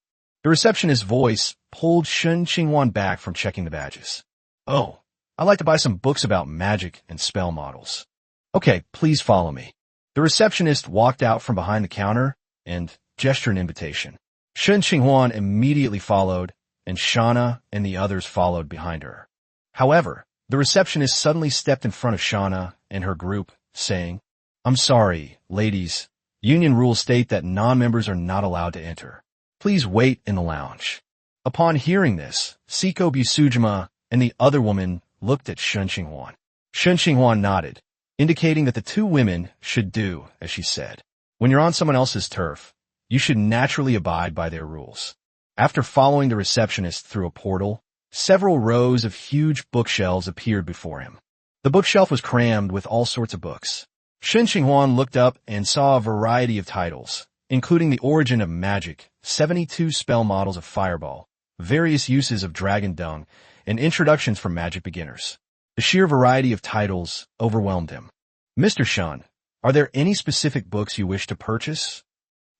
The receptionist's voice pulled Shen Qinghuan back from checking the badges. Oh, I'd like to buy some books about magic and spell models. Okay, please follow me. The receptionist walked out from behind the counter and gestured an invitation. Shen Qinghuan immediately followed, and Shauna and the others followed behind her. However, the receptionist suddenly stepped in front of Shauna and her group, saying, I'm sorry, ladies. Union rules state that non-members are not allowed to enter. Please wait in the lounge. Upon hearing this, Siko Busujima and the other woman looked at Shen Qinghuan. Shen Qinghuan nodded, indicating that the 2 women should do as she said. When you're on someone else's turf, you should naturally abide by their rules. After following the receptionist through a portal, several rows of huge bookshelves appeared before him. The bookshelf was crammed with all sorts of books. Shen Qinghuan looked up and saw a variety of titles, including The Origin of Magic, 72 spell models of Fireball, various uses of Dragon Dung, and introductions for magic beginners. The sheer variety of titles overwhelmed him. Mr. Shen, are there any specific books you wish to purchase?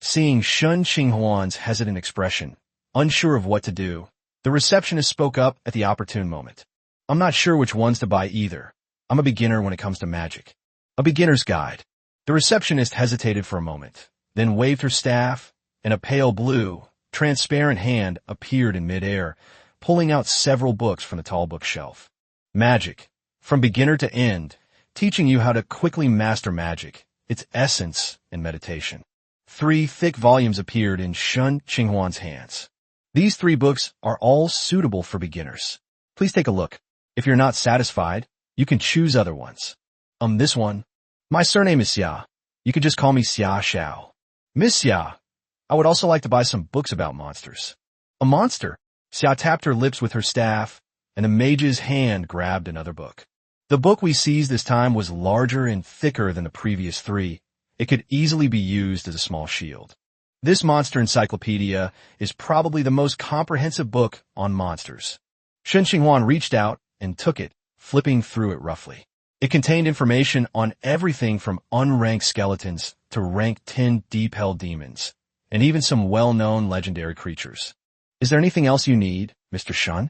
Seeing Shen Qinghuan's hesitant expression, unsure of what to do, the receptionist spoke up at the opportune moment. I'm not sure which ones to buy either. I'm a beginner when it comes to magic. A beginner's guide. The receptionist hesitated for a moment, then waved her staff, and a pale blue, transparent hand appeared in midair, pulling out several books from the tall bookshelf. Magic, from beginner to end, teaching you how to quickly master magic, its essence and meditation. 3 thick volumes appeared in Shen Qinghuan's hands. These 3 books are all suitable for beginners. Please take a look. If you're not satisfied, you can choose other ones. This one. My surname is Xia. You can just call me Xia Xiao. Miss Xia, I would also like to buy some books about monsters. A monster? Xia tapped her lips with her staff, and the mage's hand grabbed another book. The book we seized this time was larger and thicker than the previous 3. It could easily be used as a small shield. This monster encyclopedia is probably the most comprehensive book on monsters. Shen Qinghuan reached out and took it, flipping through it roughly. It contained information on everything from unranked skeletons to rank 10 deep-hell demons, and even some well-known legendary creatures. Is there anything else you need, Mr. Shen?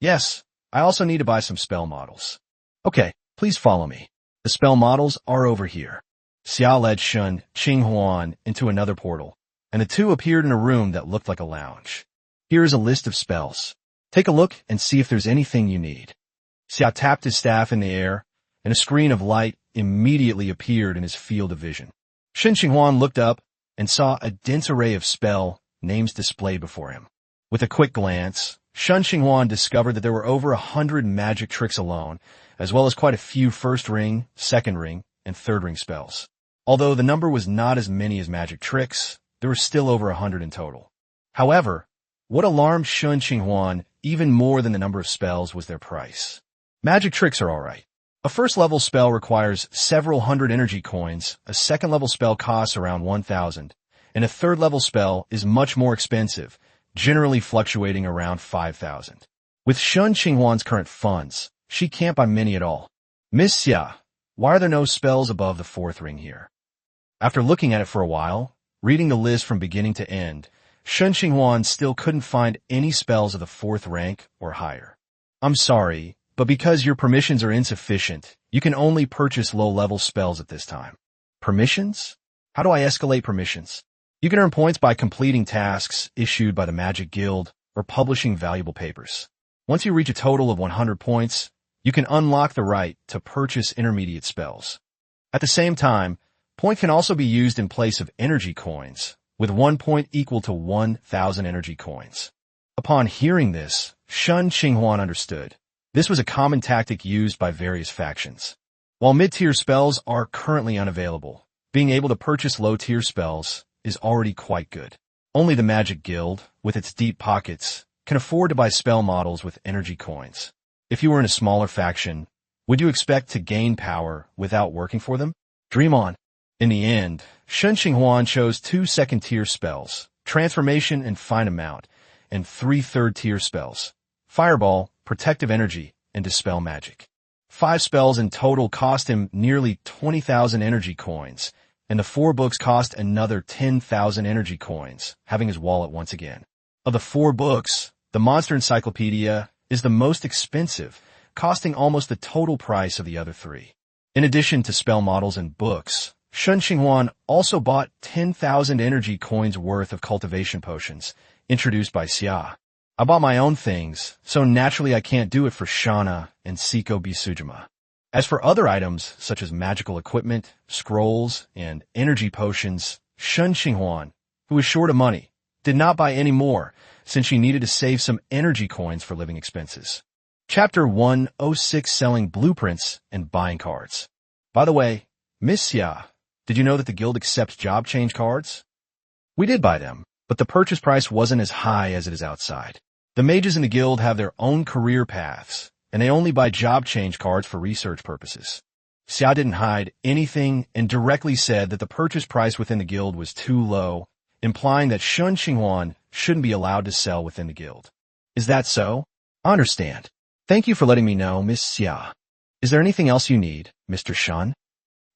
Yes, I also need to buy some spell models. Okay, please follow me. The spell models are over here. Xia led Shen Qinghuan into another portal, and the 2 appeared in a room that looked like a lounge. Here is a list of spells. Take a look and see if there's anything you need. Xia tapped his staff in the air, and a screen of light immediately appeared in his field of vision. Shen Qinghuan looked up and saw a dense array of spell names displayed before him. With a quick glance, Shen Qinghuan discovered that there were over 100 magic tricks alone, as well as quite a few first ring, second ring, and third ring spells. Although the number was not as many as magic tricks, there were still over 100 in total. However, what alarmed Shen Qinghuan even more than the number of spells was their price. Magic tricks are alright. A first-level spell requires several hundred energy coins, a second-level spell costs around 1,000, and a third-level spell is much more expensive, generally fluctuating around 5,000. With Shen Qinghuan's current funds, she can't buy many at all. Miss Xia, why are there no spells above the fourth ring here? After looking at it for a while, reading the list from beginning to end, Shen Qinghuan still couldn't find any spells of the fourth rank or higher. I'm sorry, but because your permissions are insufficient, you can only purchase low-level spells at this time. Permissions? How do I escalate permissions? You can earn points by completing tasks issued by the Magic Guild or publishing valuable papers. Once you reach a total of 100 points, you can unlock the right to purchase intermediate spells. At the same time, point can also be used in place of energy coins, with 1 point equal to 1,000 energy coins. Upon hearing this, Shen Qinghuan understood. This was a common tactic used by various factions. While mid-tier spells are currently unavailable, being able to purchase low-tier spells is already quite good. Only the Magic Guild, with its deep pockets, can afford to buy spell models with energy coins. If you were in a smaller faction, would you expect to gain power without working for them? Dream on. In the end, Shen Qinghuan chose 2 second-tier spells, Transformation and Fine Amount, and 3 third-tier spells, Fireball, Protective Energy, and Dispel Magic. 5 spells in total cost him nearly 20,000 energy coins, and the 4 books cost another 10,000 energy coins, having his wallet once again. Of the 4 books, the Monster Encyclopedia is the most expensive, costing almost the total price of the other 3. In addition to spell models and books, Shen Qinghuan also bought 10,000 energy coins worth of cultivation potions, introduced by Xia. I bought my own things, so naturally I can't do it for Shana and Siko Bisujima. As for other items, such as magical equipment, scrolls, and energy potions, Shen Qinghuan, who was short of money, did not buy any more, since she needed to save some energy coins for living expenses. Chapter 106: Selling Blueprints and Buying Cards. By the way, Miss Xia, did you know that the guild accepts job change cards? We did buy them, but the purchase price wasn't as high as it is outside. The mages in the guild have their own career paths, and they only buy job change cards for research purposes. Xia didn't hide anything and directly said that the purchase price within the guild was too low, implying that Shen Qinghuan shouldn't be allowed to sell within the guild. Is that so? I understand. Thank you for letting me know, Miss Xia. Is there anything else you need, Mr. Shen?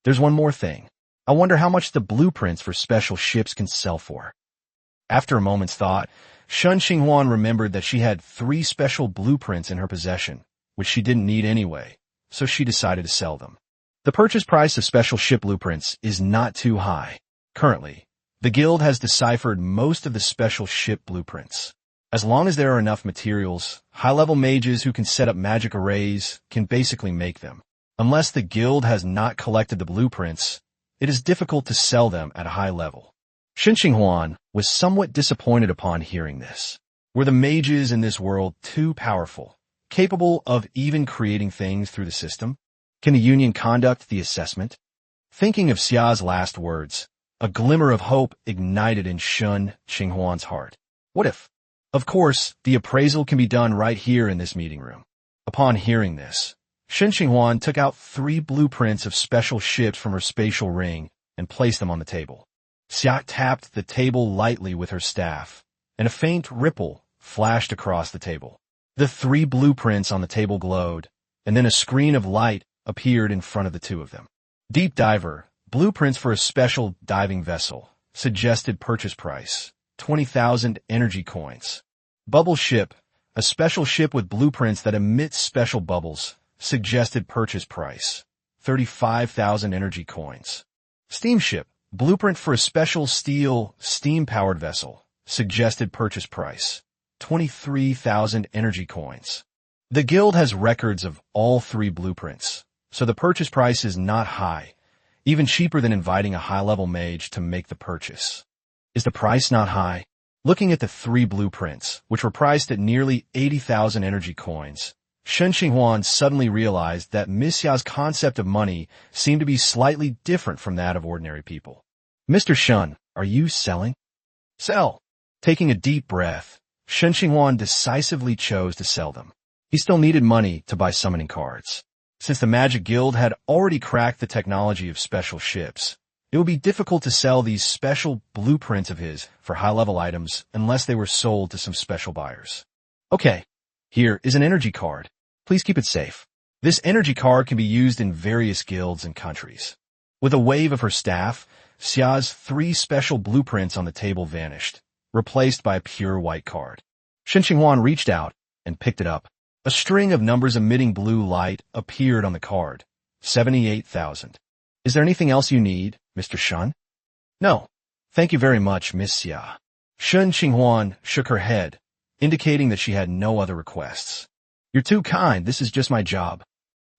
There's one more thing. I wonder how much the blueprints for special ships can sell for. After a moment's thought, Shen Qinghuan remembered that she had 3 special blueprints in her possession, which she didn't need anyway, so she decided to sell them. The purchase price of special ship blueprints is not too high. Currently, the guild has deciphered most of the special ship blueprints. As long as there are enough materials, high-level mages who can set up magic arrays can basically make them. Unless the guild has not collected the blueprints, it is difficult to sell them at a high level. Shen Qinghuan was somewhat disappointed upon hearing this. Were the mages in this world too powerful, capable of even creating things through the system? Can the union conduct the assessment? Thinking of Xia's last words, a glimmer of hope ignited in Shen Qinghuan's heart. What if? Of course, the appraisal can be done right here in this meeting room. Upon hearing this, Shen Qinghuan took out 3 blueprints of special ships from her spatial ring and placed them on the table. Xia tapped the table lightly with her staff, and a faint ripple flashed across the table. The 3 blueprints on the table glowed, and then a screen of light appeared in front of the 2 of them. Deep Diver, blueprints for a special diving vessel, suggested purchase price, 20,000 energy coins. Bubble Ship, a special ship with blueprints that emit special bubbles, suggested purchase price, 35,000 energy coins. Steamship, blueprint for a special steel, steam-powered vessel, suggested purchase price, 23,000 energy coins. The guild has records of all 3 blueprints, so the purchase price is not high, even cheaper than inviting a high-level mage to make the purchase. Is the price not high? Looking at the 3 blueprints, which were priced at nearly 80,000 energy coins, Shen Qinghuan suddenly realized that Miss Ya's concept of money seemed to be slightly different from that of ordinary people. Mr. Shen, are you selling? Sell. Taking a deep breath, Shen Qinghuan decisively chose to sell them. He still needed money to buy summoning cards. Since the Magic Guild had already cracked the technology of special ships, it would be difficult to sell these special blueprints of his for high-level items unless they were sold to some special buyers. Okay, here is an energy card. Please keep it safe. This energy card can be used in various guilds and countries. With a wave of her staff, Xia's 3 special blueprints on the table vanished, replaced by a pure white card. Shen Qinghuan reached out and picked it up. A string of numbers emitting blue light appeared on the card. 78,000. Is there anything else you need, Mr. Shen? No. Thank you very much, Miss Xia. Shen Qinghuan shook her head, indicating that she had no other requests. You're too kind. This is just my job.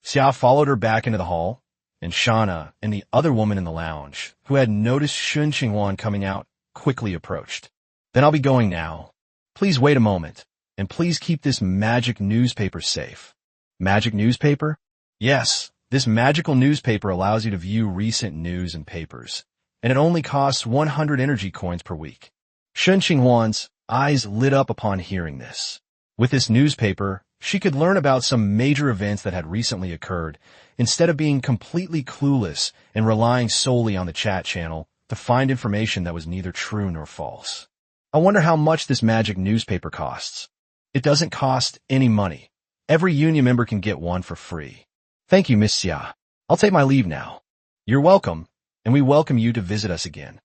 Xia followed her back into the hall, and Shana and the other woman in the lounge, who had noticed Shen Qinghuan coming out, quickly approached. Then I'll be going now. Please wait a moment, and please keep this magic newspaper safe. Magic newspaper? Yes, this magical newspaper allows you to view recent news and papers, and it only costs 100 energy coins per week. Shen Qinghuan's eyes lit up upon hearing this. With this newspaper, she could learn about some major events that had recently occurred, instead of being completely clueless and relying solely on the chat channel to find information that was neither true nor false. I wonder how much this magic newspaper costs. It doesn't cost any money. Every union member can get one for free. Thank you, Miss Xia. I'll take my leave now. You're welcome, and we welcome you to visit us again.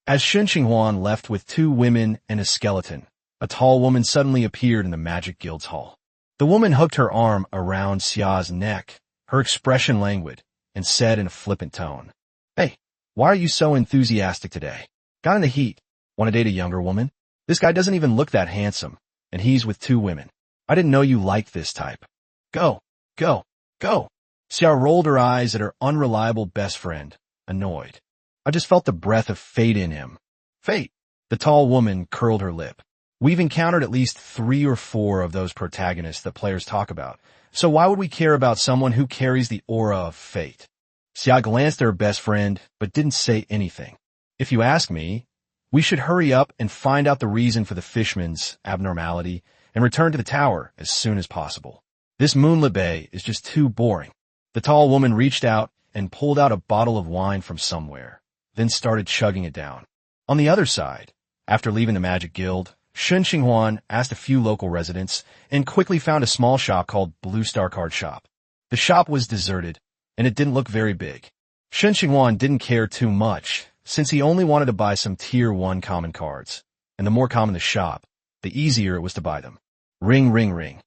As Shen Qinghuan left with 2 women and a skeleton, a tall woman suddenly appeared in the Magic Guild's hall. The woman hooked her arm around Xia's neck, her expression languid, and said in a flippant tone, Hey, why are you so enthusiastic today? Got in the heat. Want to date a younger woman? This guy doesn't even look that handsome, and he's with 2 women. I didn't know you liked this type. Go, go, go. Xia rolled her eyes at her unreliable best friend, annoyed. I just felt the breath of fate in him. Fate. The tall woman curled her lip. We've encountered at least 3 or 4 of those protagonists that players talk about, so why would we care about someone who carries the aura of fate? Xia glanced at her best friend, but didn't say anything. If you ask me, we should hurry up and find out the reason for the fishmen's abnormality and return to the tower as soon as possible. This moonlit bay is just too boring. The tall woman reached out and pulled out a bottle of wine from somewhere, then started chugging it down. On the other side, after leaving the Magic Guild, Shen Qinghuan asked a few local residents and quickly found a small shop called Blue Star Card Shop. The shop was deserted, and it didn't look very big. Shen Qinghuan didn't care too much, since he only wanted to buy some Tier 1 common cards, and the more common the shop, the easier it was to buy them. Ring, ring, ring.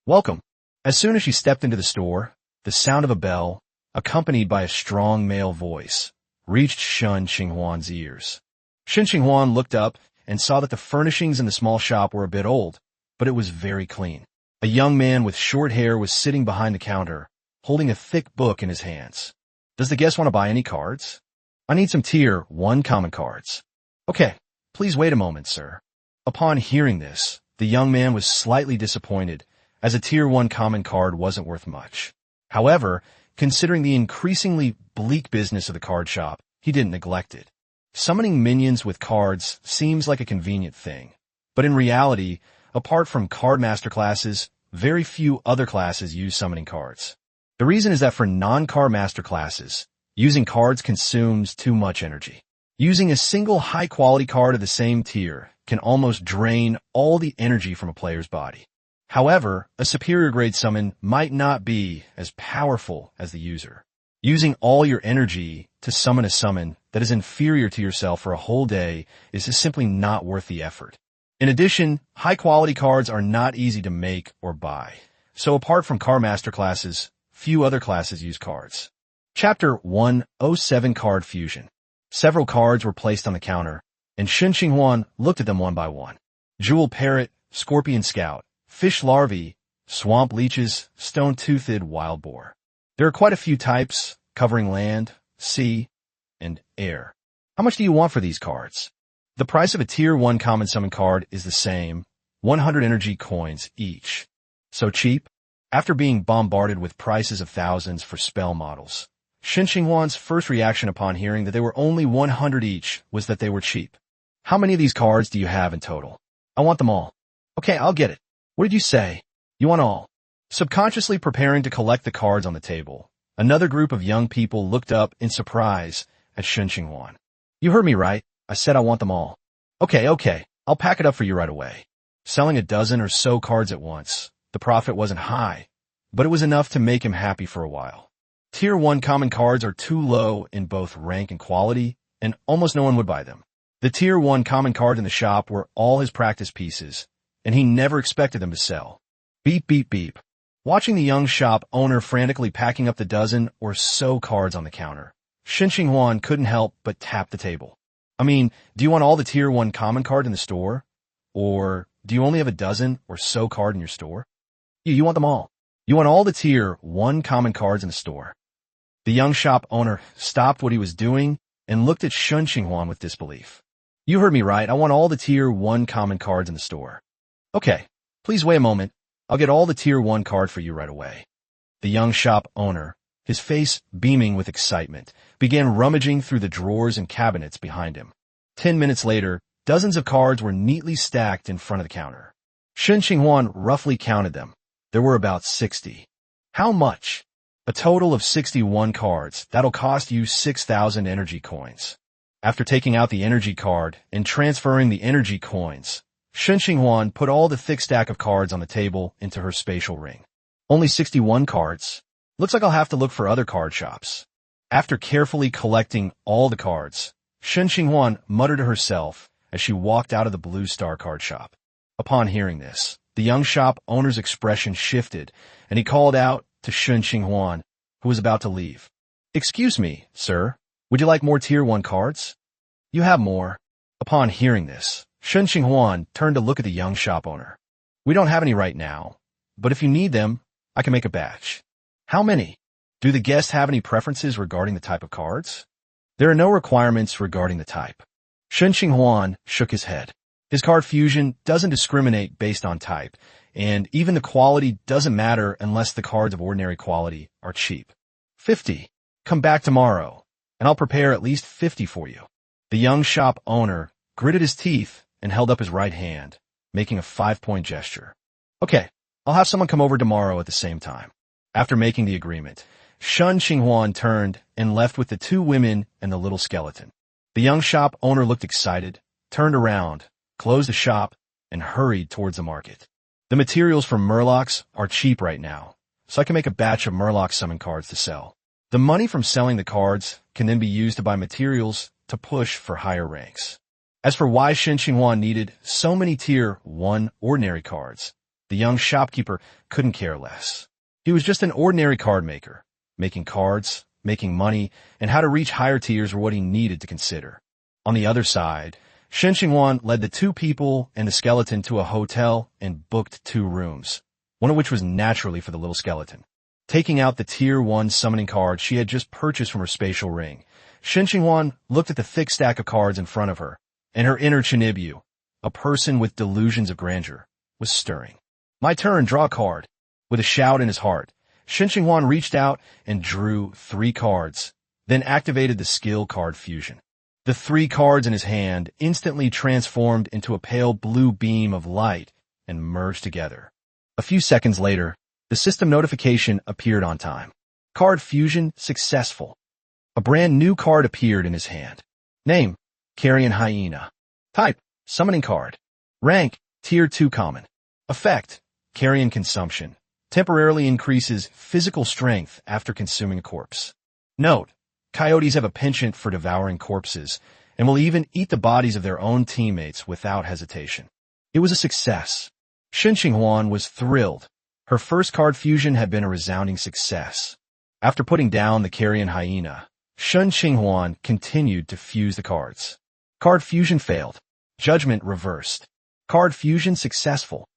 Welcome. As soon as she stepped into the store, the sound of a bell, accompanied by a strong male voice, reached Shen Qinghuan's ears. Shen Qinghuan looked up and saw that the furnishings in the small shop were a bit old, but it was very clean. A young man with short hair was sitting behind the counter, holding a thick book in his hands. Does the guest want to buy any cards? I need some Tier 1 common cards. Okay, please wait a moment, sir. Upon hearing this, the young man was slightly disappointed, as a Tier 1 common card wasn't worth much. However, considering the increasingly bleak business of the card shop, he didn't neglect it. Summoning minions with cards seems like a convenient thing, but in reality, apart from card master classes, very few other classes use summoning cards. The reason is that for non-card master classes, using cards consumes too much energy. Using a single high-quality card of the same tier can almost drain all the energy from a player's body. However, a superior grade summon might not be as powerful as the user. Using all your energy to summon a summon that is inferior to yourself for a whole day is just simply not worth the effort. In addition, high-quality cards are not easy to make or buy. So apart from card master classes, few other classes use cards. Chapter 107 Card Fusion. Several cards were placed on the counter, and Shen Qinghuan looked at them one by one. Jewel Parrot, Scorpion Scout, Fish Larvae, Swamp Leeches, Stone-Toothed Wild Boar. There are quite a few types, covering land, sea, and air. How much do you want for these cards? The price of a Tier 1 common summon card is the same, 100 energy coins each. So cheap? After being bombarded with prices of thousands for spell models, Shen Qinghuan's first reaction upon hearing that they were only 100 each was that they were cheap. How many of these cards do you have in total? I want them all. Okay, I'll get it. What did you say? You want all? Subconsciously preparing to collect the cards on the table, another group of young people looked up in surprise at Shen Qinghuan. You heard me right. I said I want them all. Okay, I'll pack it up for you right away. Selling a dozen or so cards at once, the profit wasn't high, but it was enough to make him happy for a while. Tier 1 common cards are too low in both rank and quality, and almost no one would buy them. The Tier 1 common cards in the shop were all his practice pieces, and he never expected them to sell. Beep, beep, beep. Watching the young shop owner frantically packing up the dozen or so cards on the counter, Shen Qinghuan couldn't help but tap the table. I mean, do you want all the Tier 1 common card in the store? Or do you only have a dozen or so card in your store? You want them all. You want all the Tier 1 common cards in the store. The young shop owner stopped what he was doing and looked at Shen Qinghuan with disbelief. You heard me right. I want all the Tier 1 common cards in the store. Okay, please wait a moment. I'll get all the Tier 1 card for you right away. The young shop owner, his face beaming with excitement, began rummaging through the drawers and cabinets behind him. 10 minutes later, dozens of cards were neatly stacked in front of the counter. Shen Qinghuan roughly counted them. There were about 60. How much? A total of 61 cards. That'll cost you 6,000 energy coins. After taking out the energy card and transferring the energy coins, Shen Qinghuan put all the thick stack of cards on the table into her spatial ring. Only 61 cards? Looks like I'll have to look for other card shops. After carefully collecting all the cards, Shen Qinghuan muttered to herself as she walked out of the Blue Star card shop. Upon hearing this, the young shop owner's expression shifted, and he called out to Shen Qinghuan, who was about to leave. Excuse me, sir. Would you like more Tier 1 cards? You have more. Upon hearing this, Shen Qinghuan turned to look at the young shop owner. We don't have any right now, but if you need them, I can make a batch. How many? Do the guests have any preferences regarding the type of cards? There are no requirements regarding the type. Shen Qinghuan shook his head. His card fusion doesn't discriminate based on type, and even the quality doesn't matter unless the cards of ordinary quality are cheap. 50. Come back tomorrow, and I'll prepare at least 50 for you. The young shop owner gritted his teeth and held up his right hand, making a 5-point gesture. Okay, I'll have someone come over tomorrow at the same time. After making the agreement, Shen Qinghuan turned and left with the 2 women and the little skeleton. The young shop owner looked excited, turned around, closed the shop, and hurried towards the market. The materials from Murlocs are cheap right now, so I can make a batch of Murloc summon cards to sell. The money from selling the cards can then be used to buy materials to push for higher ranks. As for why Shen Qinghuan needed so many Tier 1 ordinary cards, the young shopkeeper couldn't care less. He was just an ordinary card maker. Making cards, making money, and how to reach higher tiers were what he needed to consider. On the other side, Shen Qinghuan led the 2 people and the skeleton to a hotel and booked 2 rooms, one of which was naturally for the little skeleton. Taking out the Tier 1 summoning card she had just purchased from her spatial ring, Shen Qinghuan looked at the thick stack of cards in front of her, and her inner Chinibu, a person with delusions of grandeur, was stirring. My turn, draw a card. With a shout in his heart, Shen Qinghuan reached out and drew 3 cards, then activated the skill card fusion. The 3 cards in his hand instantly transformed into a pale blue beam of light and merged together. A few seconds later, the system notification appeared on time. Card fusion successful. A brand new card appeared in his hand. Name, Carrion Hyena. Type, summoning card. Rank, Tier 2 common. Effect, Carrion consumption. Temporarily increases physical strength after consuming a corpse. Note, coyotes have a penchant for devouring corpses and will even eat the bodies of their own teammates without hesitation. It was a success. Shen Qinghuan was thrilled. Her first card fusion had been a resounding success. After putting down the Carrion Hyena, Shen Qinghuan continued to fuse the cards. Card fusion failed. Judgment reversed. Card fusion successful.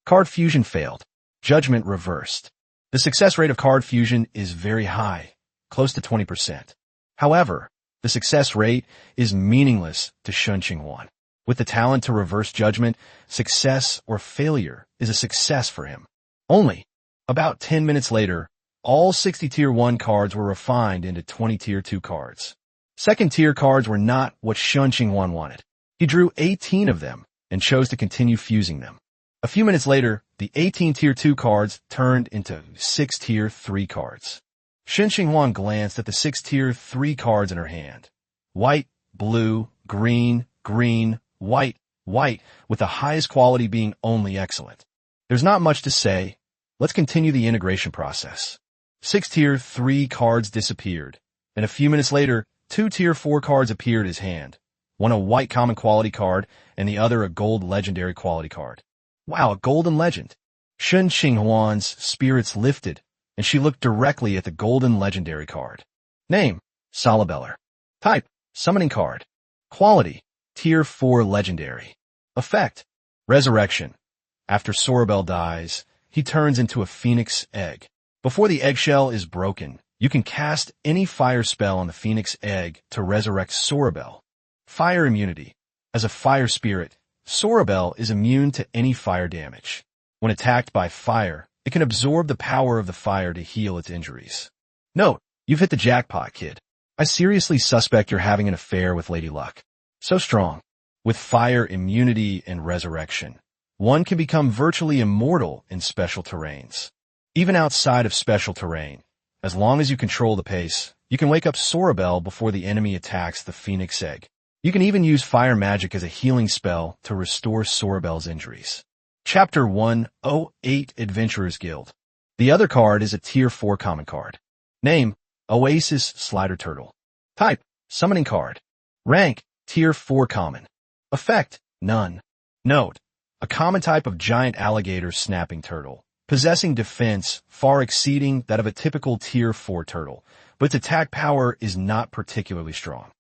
Card fusion failed. Judgment reversed. The success rate of card fusion is very high, close to 20%. However, the success rate is meaningless to Shen Qinghuan. With the talent to reverse judgment, success or failure is a success for him. Only about 10 minutes later, all 60 Tier 1 cards were refined into 20 Tier 2 cards. Second tier cards were not what Shen Qinghuan wanted. He drew 18 of them and chose to continue fusing them. A few minutes later, the 18 Tier 2 cards turned into 6 Tier 3 cards. Shen Qinghuan glanced at the 6 Tier 3 cards in her hand. White, blue, green, green, white, white, with the highest quality being only excellent. There's not much to say. Let's continue the integration process. 6 Tier 3 cards disappeared, and a few minutes later, 2 Tier 4 cards appeared in his hand. One a white common quality card, and the other a gold legendary quality card. Wow, a golden legend. Shen Qinghuan's spirits lifted, and she looked directly at the golden legendary card. Name, Salvage. Type, summoning card. Quality, Tier 4 legendary. Effect, resurrection. After Sorabel dies, he turns into a phoenix egg. Before the eggshell is broken, you can cast any fire spell on the phoenix egg to resurrect Sorabel. Fire immunity. As a fire spirit, Sorabel is immune to any fire damage. When attacked by fire, it can absorb the power of the fire to heal its injuries. Note, you've hit the jackpot, kid. I seriously suspect you're having an affair with Lady Luck. So strong. With fire immunity and resurrection, one can become virtually immortal in special terrains. Even outside of special terrain, as long as you control the pace, you can wake up Sorabel before the enemy attacks the phoenix egg. You can even use fire magic as a healing spell to restore Sorabel's injuries. Chapter 108 Adventurers Guild. The other card is a Tier 4 common card. Name, Oasis Slider Turtle. Type, summoning card. Rank, Tier 4 common. Effect, none. Note, a common type of giant alligator snapping turtle, possessing defense far exceeding that of a typical Tier 4 turtle, but its attack power is not particularly strong.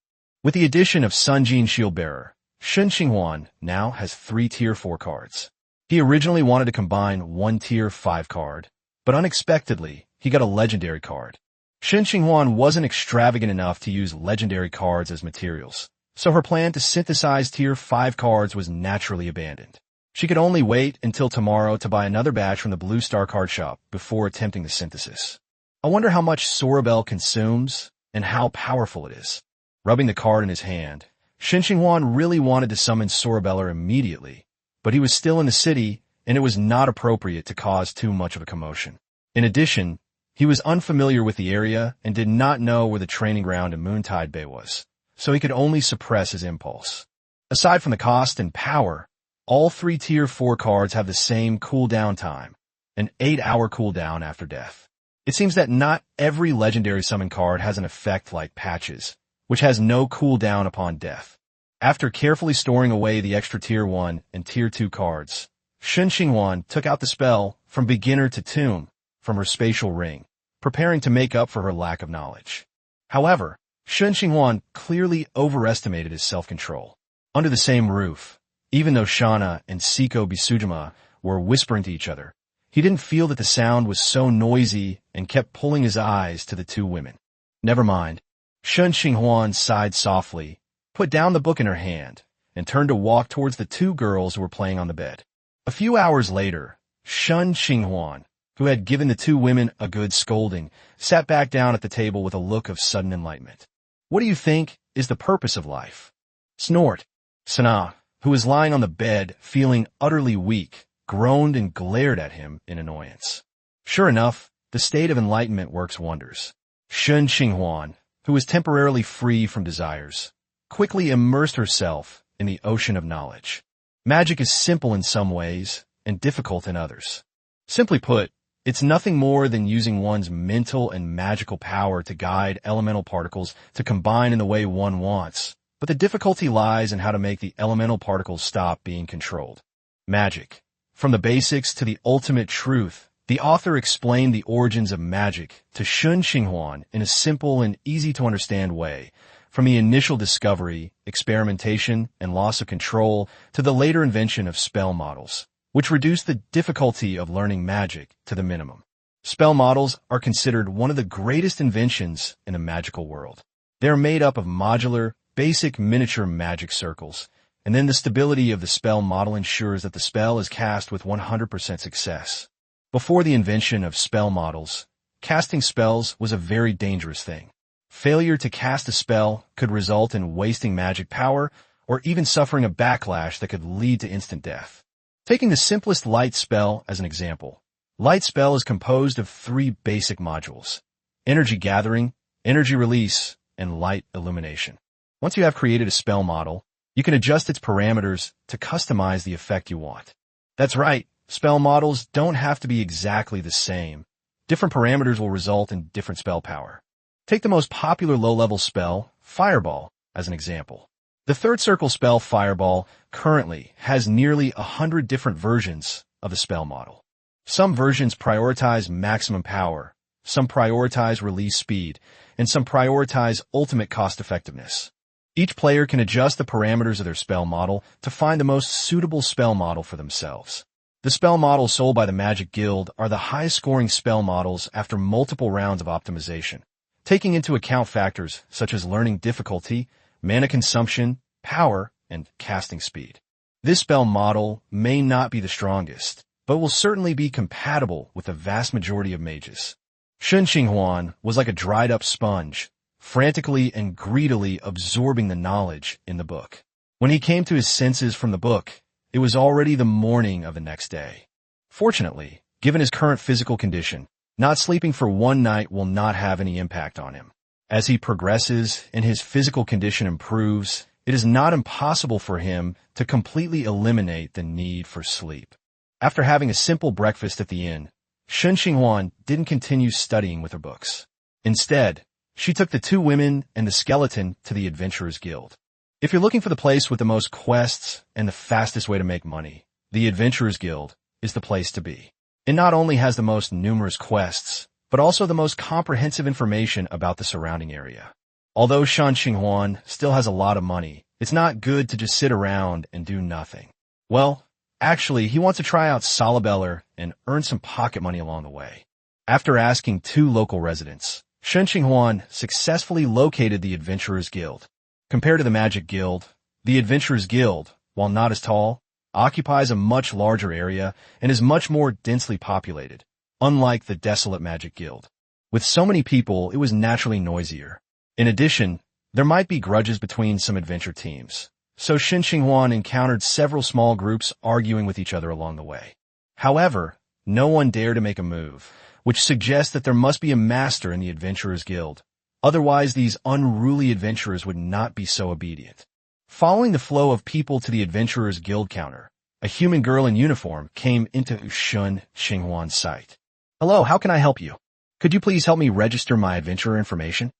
With the addition of Sunjin Shieldbearer, Shen Qinghuan now has 3 Tier 4 cards. He originally wanted to combine 1 Tier 5 card, but unexpectedly, he got a legendary card. Shen Qinghuan wasn't extravagant enough to use legendary cards as materials, so her plan to synthesize Tier 5 cards was naturally abandoned. She could only wait until tomorrow to buy another batch from the Blue Star card shop before attempting the synthesis. I wonder how much Sorabel consumes and how powerful it is. Rubbing the card in his hand, Shen Qinghuan really wanted to summon Sorabella immediately, but he was still in the city, and it was not appropriate to cause too much of a commotion. In addition, he was unfamiliar with the area and did not know where the training ground in Moontide Bay was, so he could only suppress his impulse. Aside from the cost and power, all 3 Tier 4 cards have the same cooldown time, an 8-hour cooldown after death. It seems that not every legendary summon card has an effect like Patches, which has no cooldown upon death. After carefully storing away the extra Tier 1 and Tier 2 cards, Shen Qinghuan took out the spell from beginner to tomb from her spatial ring, preparing to make up for her lack of knowledge. However, Shen Qinghuan clearly overestimated his self-control. Under the same roof, even though Shana and Siko Bisujima were whispering to each other, he didn't feel that the sound was so noisy and kept pulling his eyes to the 2 women. Never mind. Shen Qinghuan sighed softly, put down the book in her hand, and turned to walk towards the 2 girls who were playing on the bed. A few hours later, Shen Qinghuan, who had given the 2 women a good scolding, sat back down at the table with a look of sudden enlightenment. What do you think is the purpose of life? Snort. Sana, who was lying on the bed, feeling utterly weak, groaned and glared at him in annoyance. Sure enough, the state of enlightenment works wonders. Shen Qinghuan, who was temporarily free from desires, quickly immersed herself in the ocean of knowledge. Magic is simple in some ways and difficult in others. Simply put, it's nothing more than using one's mental and magical power to guide elemental particles to combine in the way one wants, but the difficulty lies in how to make the elemental particles stop being controlled. Magic. From the basics to the ultimate truth, the author explained the origins of magic to Shen Qinghuan in a simple and easy-to-understand way, from the initial discovery, experimentation, and loss of control to the later invention of spell models, which reduced the difficulty of learning magic to the minimum. Spell models are considered one of the greatest inventions in the magical world. They are made up of modular, basic miniature magic circles, and then the stability of the spell model ensures that the spell is cast with 100% success. Before the invention of spell models, casting spells was a very dangerous thing. Failure to cast a spell could result in wasting magic power or even suffering a backlash that could lead to instant death. Taking the simplest light spell as an example, light spell is composed of 3 basic modules: energy gathering, energy release, and light illumination. Once you have created a spell model, you can adjust its parameters to customize the effect you want. That's right, spell models don't have to be exactly the same. Different parameters will result in different spell power. Take the most popular low-level spell, Fireball, as an example. The third circle spell, Fireball, currently has nearly 100 different versions of the spell model. Some versions prioritize maximum power, some prioritize release speed, and some prioritize ultimate cost-effectiveness. Each player can adjust the parameters of their spell model to find the most suitable spell model for themselves. The spell models sold by the Magic Guild are the highest-scoring spell models after multiple rounds of optimization, taking into account factors such as learning difficulty, mana consumption, power, and casting speed. This spell model may not be the strongest, but will certainly be compatible with the vast majority of mages. Shen Qinghuan was like a dried-up sponge, frantically and greedily absorbing the knowledge in the book. When he came to his senses from the book, it was already the morning of the next day. Fortunately, given his current physical condition, not sleeping for one night will not have any impact on him. As he progresses and his physical condition improves, it is not impossible for him to completely eliminate the need for sleep. After having a simple breakfast at the inn, Shen Qinghuan didn't continue studying with her books. Instead, she took the 2 women and the skeleton to the Adventurers Guild. If you're looking for the place with the most quests and the fastest way to make money, the Adventurers Guild is the place to be. It not only has the most numerous quests, but also the most comprehensive information about the surrounding area. Although Shen Qinghuan still has a lot of money, it's not good to just sit around and do nothing. Well, actually, he wants to try out salvage and earn some pocket money along the way. After asking 2 local residents, Shen Qinghuan successfully located the Adventurers Guild. Compared to the Magic Guild, the Adventurers Guild, while not as tall, occupies a much larger area and is much more densely populated, unlike the desolate Magic Guild. With so many people, it was naturally noisier. In addition, there might be grudges between some adventure teams, so Shen Qinghuan encountered several small groups arguing with each other along the way. However, no one dared to make a move, which suggests that there must be a master in the Adventurers Guild. Otherwise, these unruly adventurers would not be so obedient. Following the flow of people to the Adventurers Guild counter, a human girl in uniform came into Shen Qinghuan's sight. "Hello, how can I help you? Could you please help me register my adventurer information?"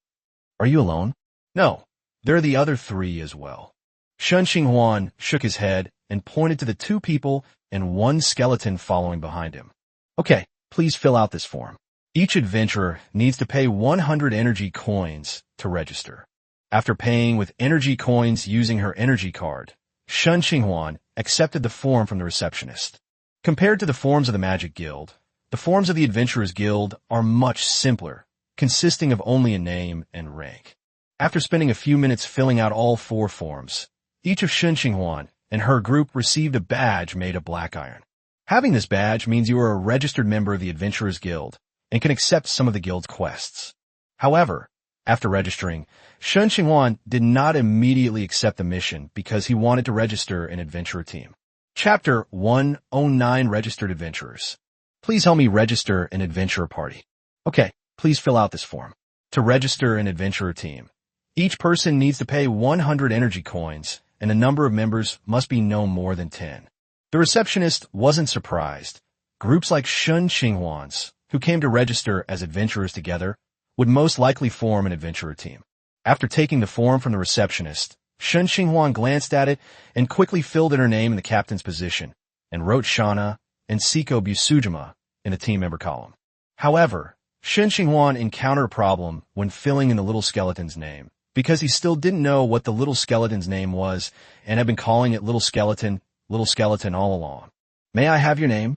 "Are you alone?" "No, there are the other 3 as well." Shen Qinghuan shook his head and pointed to the 2 people and 1 skeleton following behind him. "Okay, please fill out this form. Each adventurer needs to pay 100 energy coins to register." After paying with energy coins using her energy card, Shen Qinghuan accepted the form from the receptionist. Compared to the forms of the Magic Guild, the forms of the Adventurers Guild are much simpler, consisting of only a name and rank. After spending a few minutes filling out all 4 forms, each of Shen Qinghuan and her group received a badge made of black iron. Having this badge means you are a registered member of the Adventurers Guild and can accept some of the guild's quests. However, after registering, Shen Qinghuan did not immediately accept the mission because he wanted to register an adventurer team. Chapter 109 Registered Adventurers. Please help me register an adventurer party. Okay, please fill out this form. To register an adventurer team, each person needs to pay 100 energy coins, and the number of members must be no more than 10. The receptionist wasn't surprised. Groups like Shen Qinghuan's, who came to register as adventurers together, would most likely form an adventurer team. After taking the form from the receptionist, Shen Qinghuan glanced at it and quickly filled in her name in the captain's position, and wrote Shana and Siko Busujima in the team member column. However, Shen Qinghuan encountered a problem when filling in the little skeleton's name, because he still didn't know what the little skeleton's name was and had been calling it Little Skeleton all along. "May I have your name?"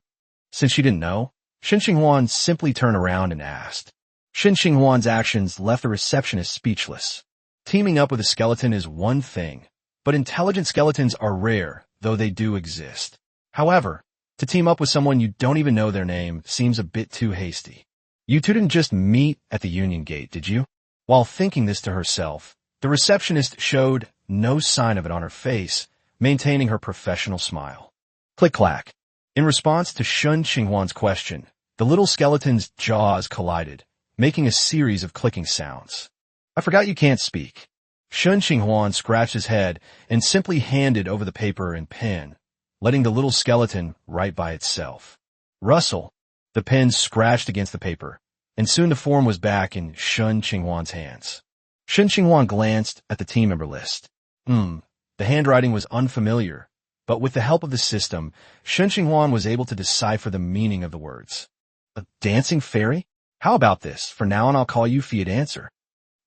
Since she didn't know, Shen Qinghuan simply turned around and asked. Shen Qinghuan's actions left the receptionist speechless. Teaming up with a skeleton is one thing, but intelligent skeletons are rare, though they do exist. However, to team up with someone you don't even know their name seems a bit too hasty. You two didn't just meet at the Union Gate, did you? While thinking this to herself, the receptionist showed no sign of it on her face, maintaining her professional smile. Click-clack. In response to Shen Qinghuan's question, the little skeleton's jaws collided, making a series of clicking sounds. I forgot you can't speak. Shen Qinghuan scratched his head and simply handed over the paper and pen, letting the little skeleton write by itself. Rustle. The pen scratched against the paper, and soon the form was back in Shen Qinghuan's hands. Shen Qinghuan glanced at the team member list. The handwriting was unfamiliar, but with the help of the system, Shen Qinghuan was able to decipher the meaning of the words. A dancing fairy? How about this? For now on I'll call you Fiat Answer.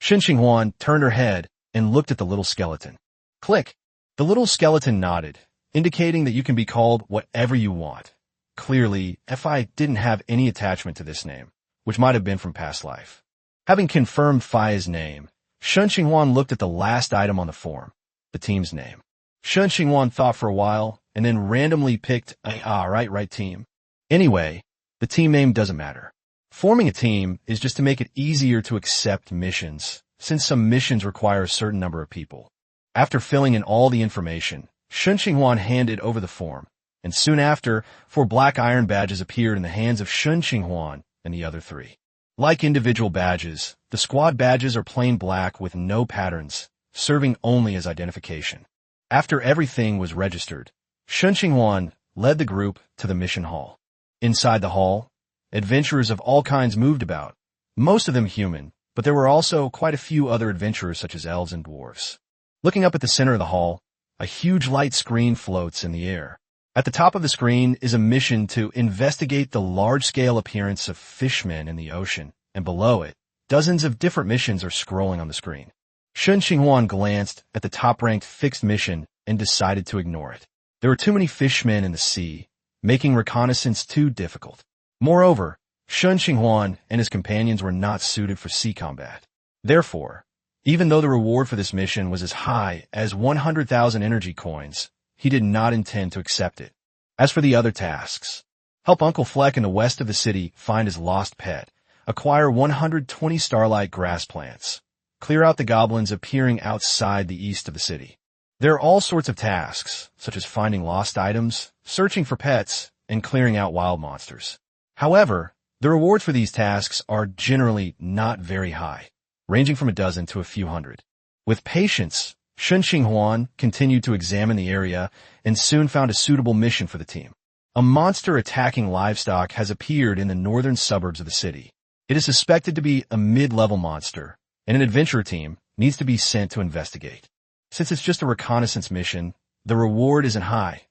Shen Qinghuan turned her head and looked at the little skeleton. Click. The little skeleton nodded, indicating that you can be called whatever you want. Clearly, Fi didn't have any attachment to this name, which might have been from past life. Having confirmed Fi's name, Shen Qinghuan looked at the last item on the form, the team's name. Shen Qinghuan thought for a while, and then randomly picked right team. Anyway, the team name doesn't matter. Forming a team is just to make it easier to accept missions, since some missions require a certain number of people. After filling in all the information, Shen Qinghuan handed over the form, and soon after, 4 black iron badges appeared in the hands of Shen Qinghuan and the other 3. Like individual badges, the squad badges are plain black with no patterns, serving only as identification. After everything was registered, Shen Qinghuan led the group to the mission hall. Inside the hall, adventurers of all kinds moved about, most of them human, but there were also quite a few other adventurers such as elves and dwarves. Looking up at the center of the hall, a huge light screen floats in the air. At the top of the screen is a mission to investigate the large-scale appearance of fishmen in the ocean, and below it, dozens of different missions are scrolling on the screen. Shen Qinghuan glanced at the top-ranked fixed mission and decided to ignore it. There were too many fishmen in the sea, making reconnaissance too difficult. Moreover, Shen Qinghuan and his companions were not suited for sea combat. Therefore, even though the reward for this mission was as high as 100,000 energy coins, he did not intend to accept it. As for the other tasks, help Uncle Fleck in the west of the city find his lost pet, acquire 120 starlight grass plants, clear out the goblins appearing outside the east of the city. There are all sorts of tasks, such as finding lost items, searching for pets, and clearing out wild monsters. However, the rewards for these tasks are generally not very high, ranging from a dozen to a few hundred. With patience, Shen Qinghuan continued to examine the area and soon found a suitable mission for the team. A monster attacking livestock has appeared in the northern suburbs of the city. It is suspected to be a mid-level monster, and an adventurer team needs to be sent to investigate. Since it's just a reconnaissance mission, the reward isn't high,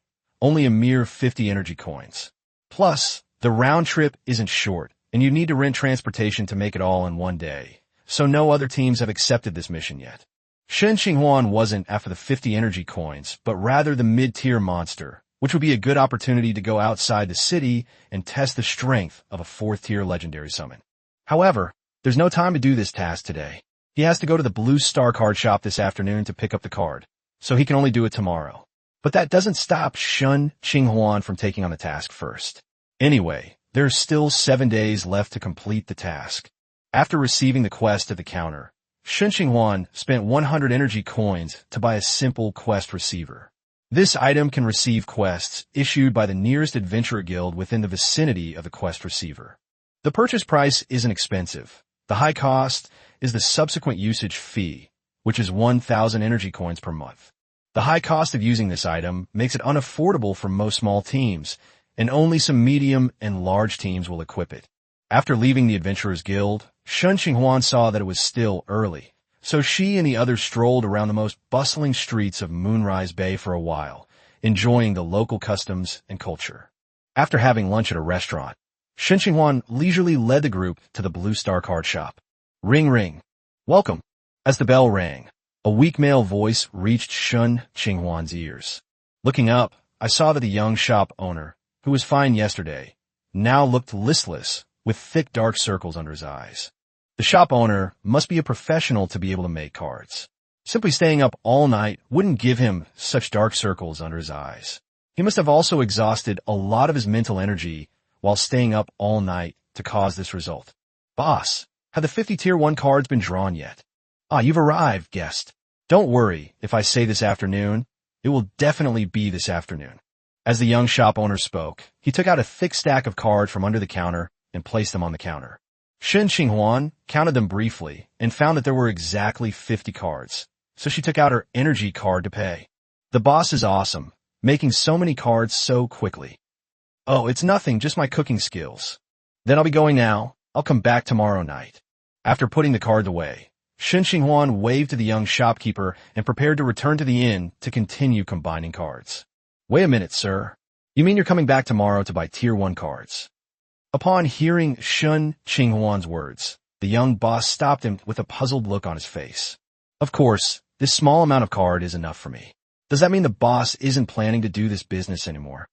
only a mere 50 energy coins. Plus, the round trip isn't short, and you need to rent transportation to make it all in one day, so no other teams have accepted this mission yet. Shen Qinghuan wasn't after the 50 energy coins, but rather the mid-tier monster, which would be a good opportunity to go outside the city and test the strength of a 4th-tier legendary summon. However, there's no time to do this task today. He has to go to the Blue Star card shop this afternoon to pick up the card, so he can only do it tomorrow. But that doesn't stop Shen Qinghuan from taking on the task first. Anyway, there's still 7 days left to complete the task. After receiving the quest at the counter, Shen Qinghuan spent 100 energy coins to buy a simple quest receiver. This item can receive quests issued by the nearest adventurer guild within the vicinity of the quest receiver. The purchase price isn't expensive. The high cost is the subsequent usage fee, which is 1,000 energy coins per month. The high cost of using this item makes it unaffordable for most small teams, and only some medium and large teams will equip it. After leaving the Adventurers Guild, Shen Qinghuan saw that it was still early, so she and the others strolled around the most bustling streets of Moonrise Bay for a while, enjoying the local customs and culture. After having lunch at a restaurant, Shen Qinghuan leisurely led the group to the Blue Star card shop. Ring ring. Welcome. As the bell rang, a weak male voice reached Shen Qinghuan's ears. Looking up, I saw that the young shop owner, who was fine yesterday, now looked listless, with thick dark circles under his eyes. The shop owner must be a professional to be able to make cards. Simply staying up all night wouldn't give him such dark circles under his eyes. He must have also exhausted a lot of his mental energy while staying up all night to cause this result. Boss, have the 50 Tier 1 cards been drawn yet? Ah, you've arrived, guest. Don't worry if I say this afternoon. It will definitely be this afternoon. As the young shop owner spoke, he took out a thick stack of cards from under the counter and placed them on the counter. Shen Qinghuan counted them briefly and found that there were exactly 50 cards, so she took out her energy card to pay. The boss is awesome, making so many cards so quickly. Oh, it's nothing, just my cooking skills. Then I'll be going now. I'll come back tomorrow night. After putting the cards away, Shen Qinghuan waved to the young shopkeeper and prepared to return to the inn to continue combining cards. Wait a minute, sir. You mean you're coming back tomorrow to buy Tier 1 cards? Upon hearing Shen Qinghuan's words, the young boss stopped him with a puzzled look on his face. Of course, this small amount of card is enough for me. Does that mean the boss isn't planning to do this business anymore?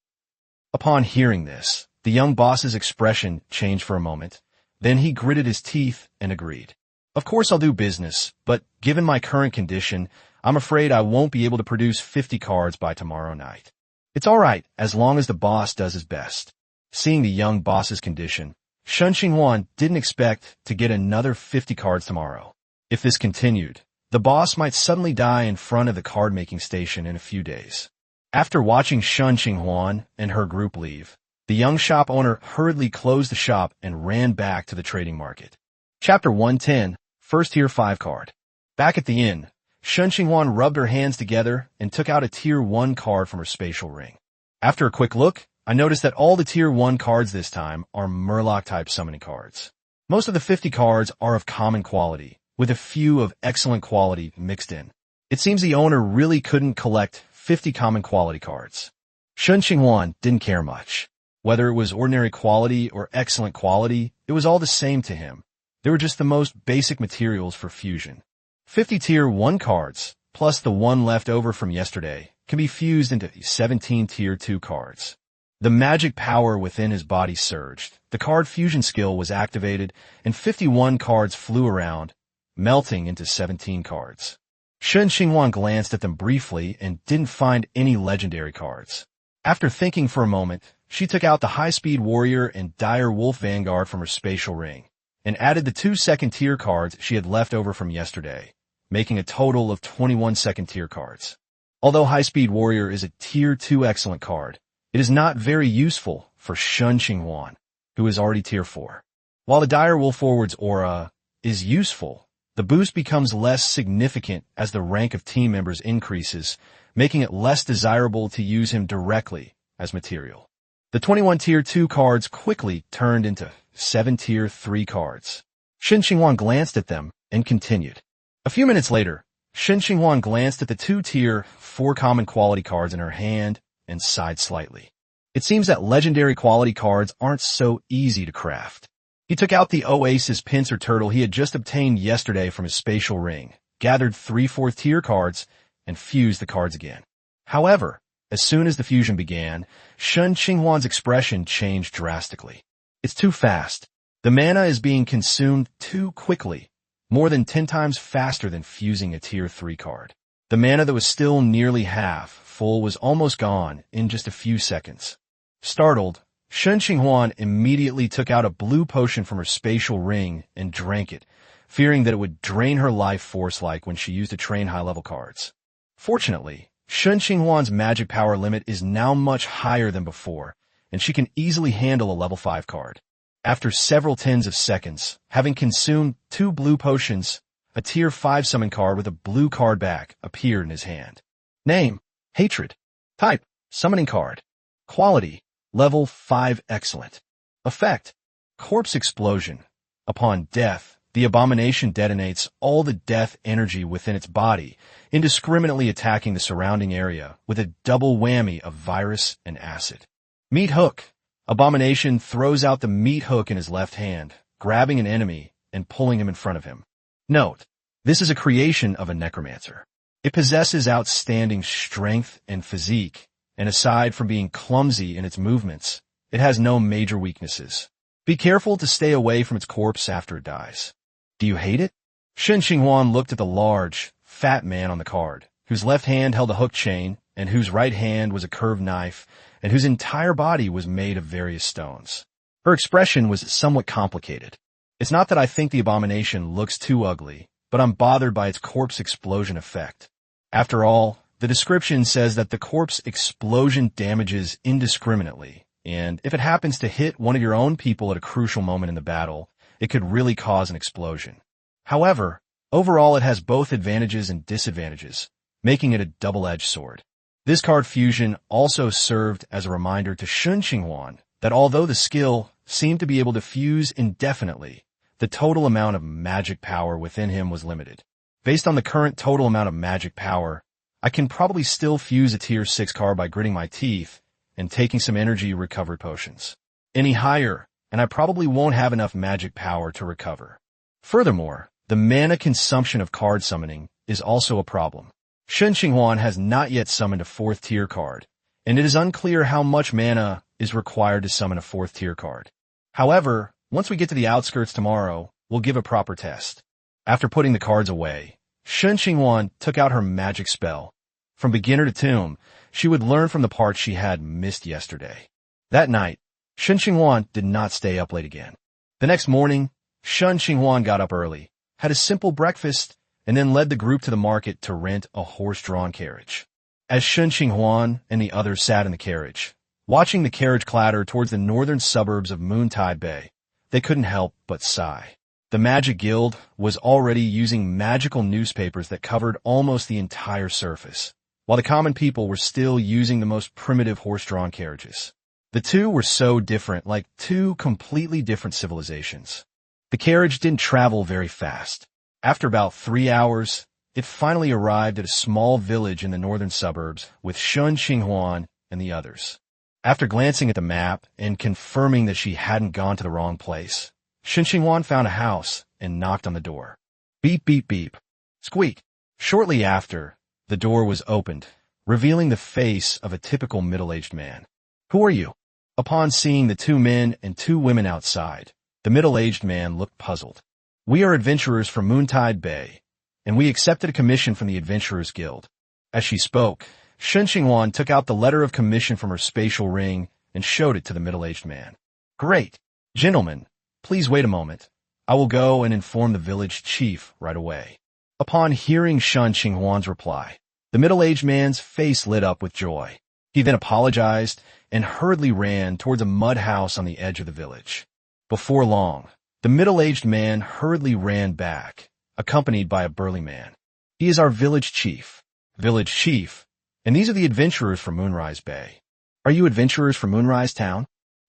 Upon hearing this, the young boss's expression changed for a moment. Then he gritted his teeth and agreed. Of course I'll do business, but given my current condition, I'm afraid I won't be able to produce 50 cards by tomorrow night. It's all right, as long as the boss does his best. Seeing the young boss's condition, Shen Qinghuan didn't expect to get another 50 cards tomorrow. If this continued, the boss might suddenly die in front of the card-making station in a few days. After watching Shen Qinghuan and her group leave, the young shop owner hurriedly closed the shop and ran back to the trading market. Chapter 110, First Tier 5 Card. Back at the inn, Shen Qinghuan rubbed her hands together and took out a Tier 1 card from her spatial ring. After a quick look, I noticed that all the Tier 1 cards this time are Murloc-type summoning cards. Most of the 50 cards are of common quality, with a few of excellent quality mixed in. It seems the owner really couldn't collect 50 common quality cards. Shen Qinghuan didn't care much. Whether it was ordinary quality or excellent quality, it was all the same to him. They were just the most basic materials for fusion. 50 Tier 1 cards, plus the one left over from yesterday, can be fused into 17 Tier 2 cards. The magic power within his body surged. The card fusion skill was activated, and 51 cards flew around, melting into 17 cards. Shen Qinghuan glanced at them briefly and didn't find any legendary cards. After thinking for a moment, she took out the high-speed warrior and dire wolf vanguard from her spatial ring, and added the 2 second-tier cards she had left over from yesterday, making a total of 21 second-tier cards. Although high-speed warrior is a Tier 2 excellent card, it is not very useful for Shen Qinghuan, who is already Tier 4. While the dire wolf forward's aura is useful, the boost becomes less significant as the rank of team members increases, making it less desirable to use him directly as material. The 21 Tier 2 cards quickly turned into 7 Tier 3 cards. Shen Qinghuan glanced at them and continued. A few minutes later, Shen Qinghuan glanced at the 2 Tier 4 common quality cards in her hand and sighed slightly. It seems that legendary quality cards aren't so easy to craft. He took out the Oasis pincer turtle he had just obtained yesterday from his spatial ring, gathered 3 4th tier cards, and fused the cards again. However, as soon as the fusion began, Shen Qinghuan's expression changed drastically. It's too fast. The mana is being consumed too quickly, more than 10 times faster than fusing a Tier 3 card. The mana that was still nearly half full was almost gone in just a few seconds. Startled, Shen Qinghuan immediately took out a blue potion from her spatial ring and drank it, fearing that it would drain her life force like when she used to train high-level cards. Fortunately, Shen Qinghuan's magic power limit is now much higher than before, and she can easily handle a level 5 card. After several tens of seconds, having consumed 2 blue potions, a Tier 5 summon card with a blue card back appeared in his hand. Name: Hatred. Type: Summoning card. Quality: Level 5 Excellent. Effect: Corpse Explosion. Upon death, the abomination detonates all the death energy within its body, indiscriminately attacking the surrounding area with a double whammy of virus and acid. Meat Hook. Abomination throws out the meat hook in his left hand, grabbing an enemy and pulling him in front of him. Note: this is a creation of a necromancer. It possesses outstanding strength and physique, and aside from being clumsy in its movements, it has no major weaknesses. Be careful to stay away from its corpse after it dies. Do you hate it? Shen Qinghuan looked at the large, fat man on the card, whose left hand held a hook chain, and whose right hand was a curved knife, and whose entire body was made of various stones. Her expression was somewhat complicated. It's not that I think the abomination looks too ugly, but I'm bothered by its corpse explosion effect. After all, the description says that the corpse explosion damages indiscriminately, and if it happens to hit one of your own people at a crucial moment in the battle, it could really cause an explosion. However, overall it has both advantages and disadvantages, making it a double-edged sword. This card fusion also served as a reminder to Shen Qinghuan that although the skill seemed to be able to fuse indefinitely, the total amount of magic power within him was limited. Based on the current total amount of magic power, I can probably still fuse a tier 6 card by gritting my teeth and taking some energy recovery potions. Any higher, and I probably won't have enough magic power to recover. Furthermore, the mana consumption of card summoning is also a problem. Shen Qinghuan has not yet summoned a 4th tier card, and it is unclear how much mana is required to summon a 4th tier card. However, once we get to the outskirts tomorrow, we'll give a proper test. After putting the cards away, Shen Qinghuan took out her magic spell. From beginner to tomb, she would learn from the parts she had missed yesterday. That night, Shen Qinghuan did not stay up late again. The next morning, Shen Qinghuan got up early, had a simple breakfast, and then led the group to the market to rent a horse-drawn carriage. As Shen Qinghuan and the others sat in the carriage, watching the carriage clatter towards the northern suburbs of Moontide Bay, they couldn't help but sigh. The Magic Guild was already using magical newspapers that covered almost the entire surface, while the common people were still using the most primitive horse-drawn carriages. The two were so different, like two completely different civilizations. The carriage didn't travel very fast. After about 3 hours, it finally arrived at a small village in the northern suburbs with Shen Qinghuan and the others. After glancing at the map and confirming that she hadn't gone to the wrong place, Shen Qinghuan found a house and knocked on the door. Beep, beep, beep. Squeak. Shortly after, the door was opened, revealing the face of a typical middle-aged man. Who are you? Upon seeing the 2 men and 2 women outside, the middle-aged man looked puzzled. We are adventurers from Moontide Bay, and we accepted a commission from the Adventurers Guild. As she spoke, Shen Qinghuan took out the letter of commission from her spatial ring and showed it to the middle-aged man. Great. Gentlemen, please wait a moment. I will go and inform the village chief right away. Upon hearing Shen Qinghuan's reply, the middle-aged man's face lit up with joy. He then apologized and hurriedly ran towards a mud house on the edge of the village. Before long, the middle-aged man hurriedly ran back, accompanied by a burly man. He is our village chief. Village chief, and these are the adventurers from Moonrise Bay. Are you adventurers from Moonrise Town?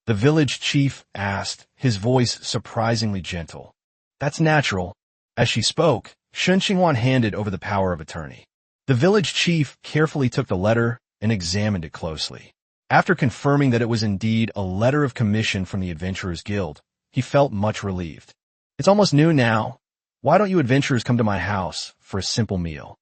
The village chief asked, his voice surprisingly gentle. That's natural. As she spoke, Shen Qinghuan handed over the power of attorney. The village chief carefully took the letter and examined it closely. After confirming that it was indeed a letter of commission from the Adventurers Guild, he felt much relieved. It's almost noon now. Why don't you adventurers come to my house for a simple meal?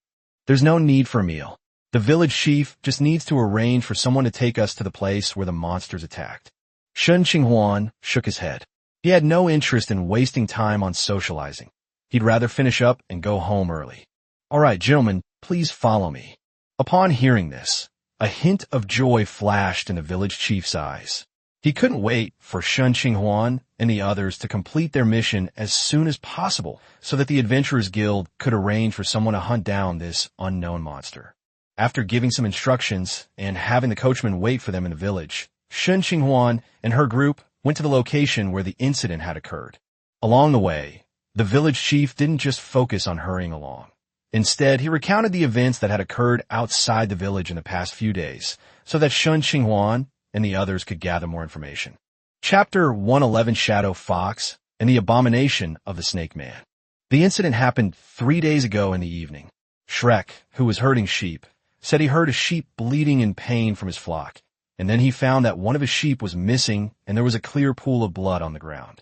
There's no need for a meal. The village chief just needs to arrange for someone to take us to the place where the monsters attacked. Shen Qinghuan shook his head. He had no interest in wasting time on socializing. He'd rather finish up and go home early. All right, gentlemen, please follow me. Upon hearing this, a hint of joy flashed in the village chief's eyes. He couldn't wait for Shen Qinghuan and the others to complete their mission as soon as possible so that the Adventurers Guild could arrange for someone to hunt down this unknown monster. After giving some instructions and having the coachman wait for them in the village, Shen Qinghuan and her group went to the location where the incident had occurred. Along the way, the village chief didn't just focus on hurrying along. Instead, he recounted the events that had occurred outside the village in the past few days so that Shen Qinghuan and the others could gather more information. Chapter 111, Shadow Fox and the Abomination of the Snake Man. The incident happened 3 days ago in the evening. Shrek, who was herding sheep, said he heard a sheep bleeding in pain from his flock, and then he found that one of his sheep was missing and there was a clear pool of blood on the ground.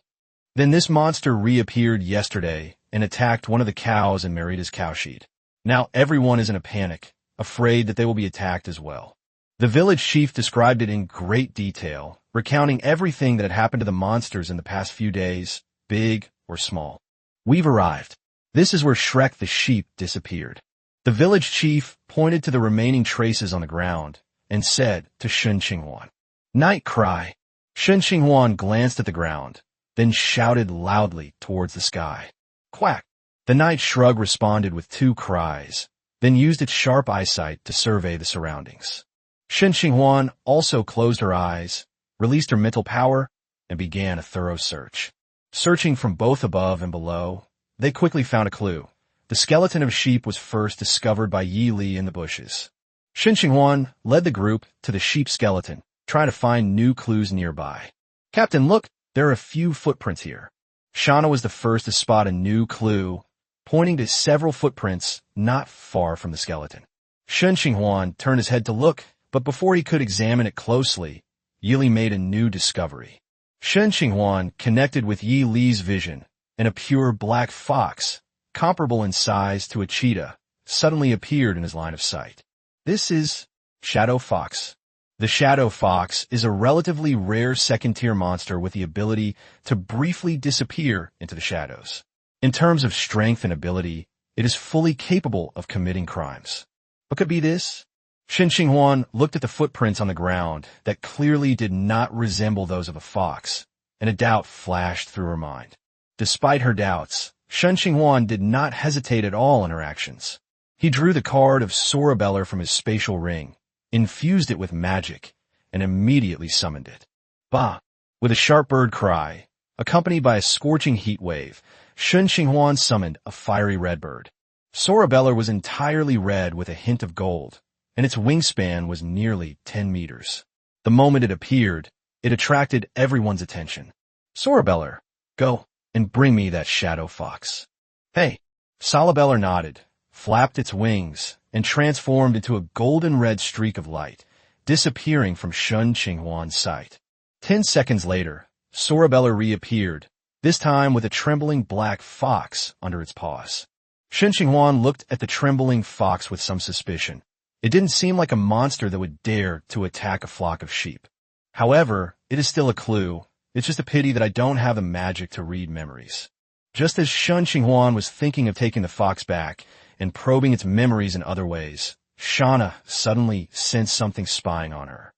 Then this monster reappeared yesterday and attacked one of the cows in Merita's cowshed. Now everyone is in a panic, afraid that they will be attacked as well. The village chief described it in great detail, recounting everything that had happened to the monsters in the past few days, big or small. We've arrived. This is where Shrek the sheep disappeared. The village chief pointed to the remaining traces on the ground and said to Shen Qinghuan, "Night cry." Shen Qinghuan glanced at the ground, then shouted loudly towards the sky. "Quack!" The night shrug responded with 2 cries, then used its sharp eyesight to survey the surroundings. Shen Qinghuan also closed her eyes, released her mental power, and began a thorough search. Searching from both above and below, they quickly found a clue. The skeleton of a sheep was first discovered by Yi Li in the bushes. Shen Qinghuan led the group to the sheep skeleton, trying to find new clues nearby. "Captain, look, there are a few footprints here." Shauna was the first to spot a new clue, pointing to several footprints not far from the skeleton. Shen Qinghuan turned his head to look, but before he could examine it closely, Yi Li made a new discovery. Shen Qinghuan connected with Yi Li's vision, and a pure black fox, comparable in size to a cheetah, suddenly appeared in his line of sight. This is Shadow Fox. The Shadow Fox is a relatively rare second-tier monster with the ability to briefly disappear into the shadows. In terms of strength and ability, it is fully capable of committing crimes. What could be this? Shen Qinghuan looked at the footprints on the ground that clearly did not resemble those of a fox, and a doubt flashed through her mind. Despite her doubts, Shen Qinghuan did not hesitate at all in her actions. He drew the card of Sorabellar from his spatial ring, infused it with magic, and immediately summoned it. Bah! With a sharp bird cry, accompanied by a scorching heat wave, Shen Qinghuan summoned a fiery red bird. Sorabellar was entirely red with a hint of gold, and its wingspan was nearly 10 meters. The moment it appeared, it attracted everyone's attention. "Sorabellar, go and bring me that Shadow Fox." "Hey!" Sorabellar nodded, flapped its wings, and transformed into a golden-red streak of light, disappearing from Shen Qinghuan's sight. 10 seconds later, Sorabellar reappeared, this time with a trembling black fox under its paws. Shen Qinghuan looked at the trembling fox with some suspicion. It didn't seem like a monster that would dare to attack a flock of sheep. However, it is still a clue. It's just a pity that I don't have the magic to read memories. Just as Shen Qinghuan was thinking of taking the fox back and probing its memories in other ways, Shauna suddenly sensed something spying on her.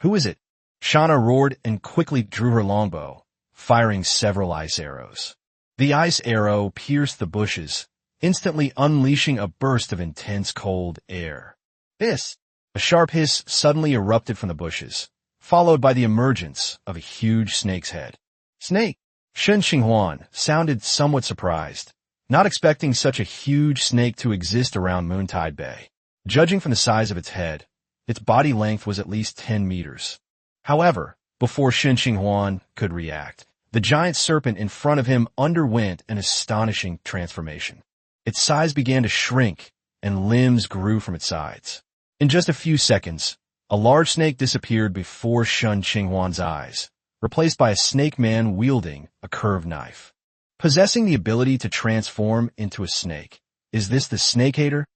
"Who is it?" Shauna roared and quickly drew her longbow, firing several ice arrows. The ice arrow pierced the bushes, instantly unleashing a burst of intense cold air. "Hiss!" A sharp hiss suddenly erupted from the bushes, followed by the emergence of a huge snake's head. "Snake!" Shen Qinghuan sounded somewhat surprised, not expecting such a huge snake to exist around Moontide Bay. Judging from the size of its head, its body length was at least 10 meters. However, before Shen Qinghuan could react, the giant serpent in front of him underwent an astonishing transformation. Its size began to shrink, and limbs grew from its sides. In just a few seconds, a large snake disappeared before Shen Qinghuan's eyes, replaced by a snake man wielding a curved knife. Possessing the ability to transform into a snake, is this the Snake Hater?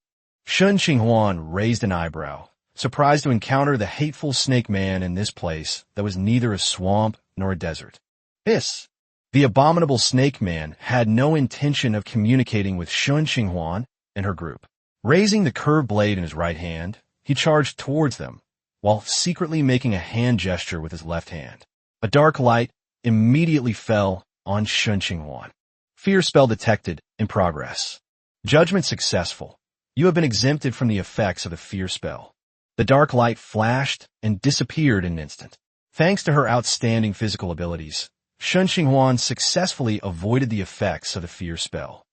Shen Qinghuan raised an eyebrow, surprised to encounter the hateful snake man in this place that was neither a swamp nor a desert. Hiss! The abominable snake man had no intention of communicating with Shen Qinghuan and her group. Raising the curved blade in his right hand, he charged towards them, while secretly making a hand gesture with his left hand. A dark light immediately fell on Shen Qinghuan. Fear spell detected in progress. Judgment successful. You have been exempted from the effects of the fear spell. The dark light flashed and disappeared in an instant. Thanks to her outstanding physical abilities, Shen Qinghuan successfully avoided the effects of the fear spell.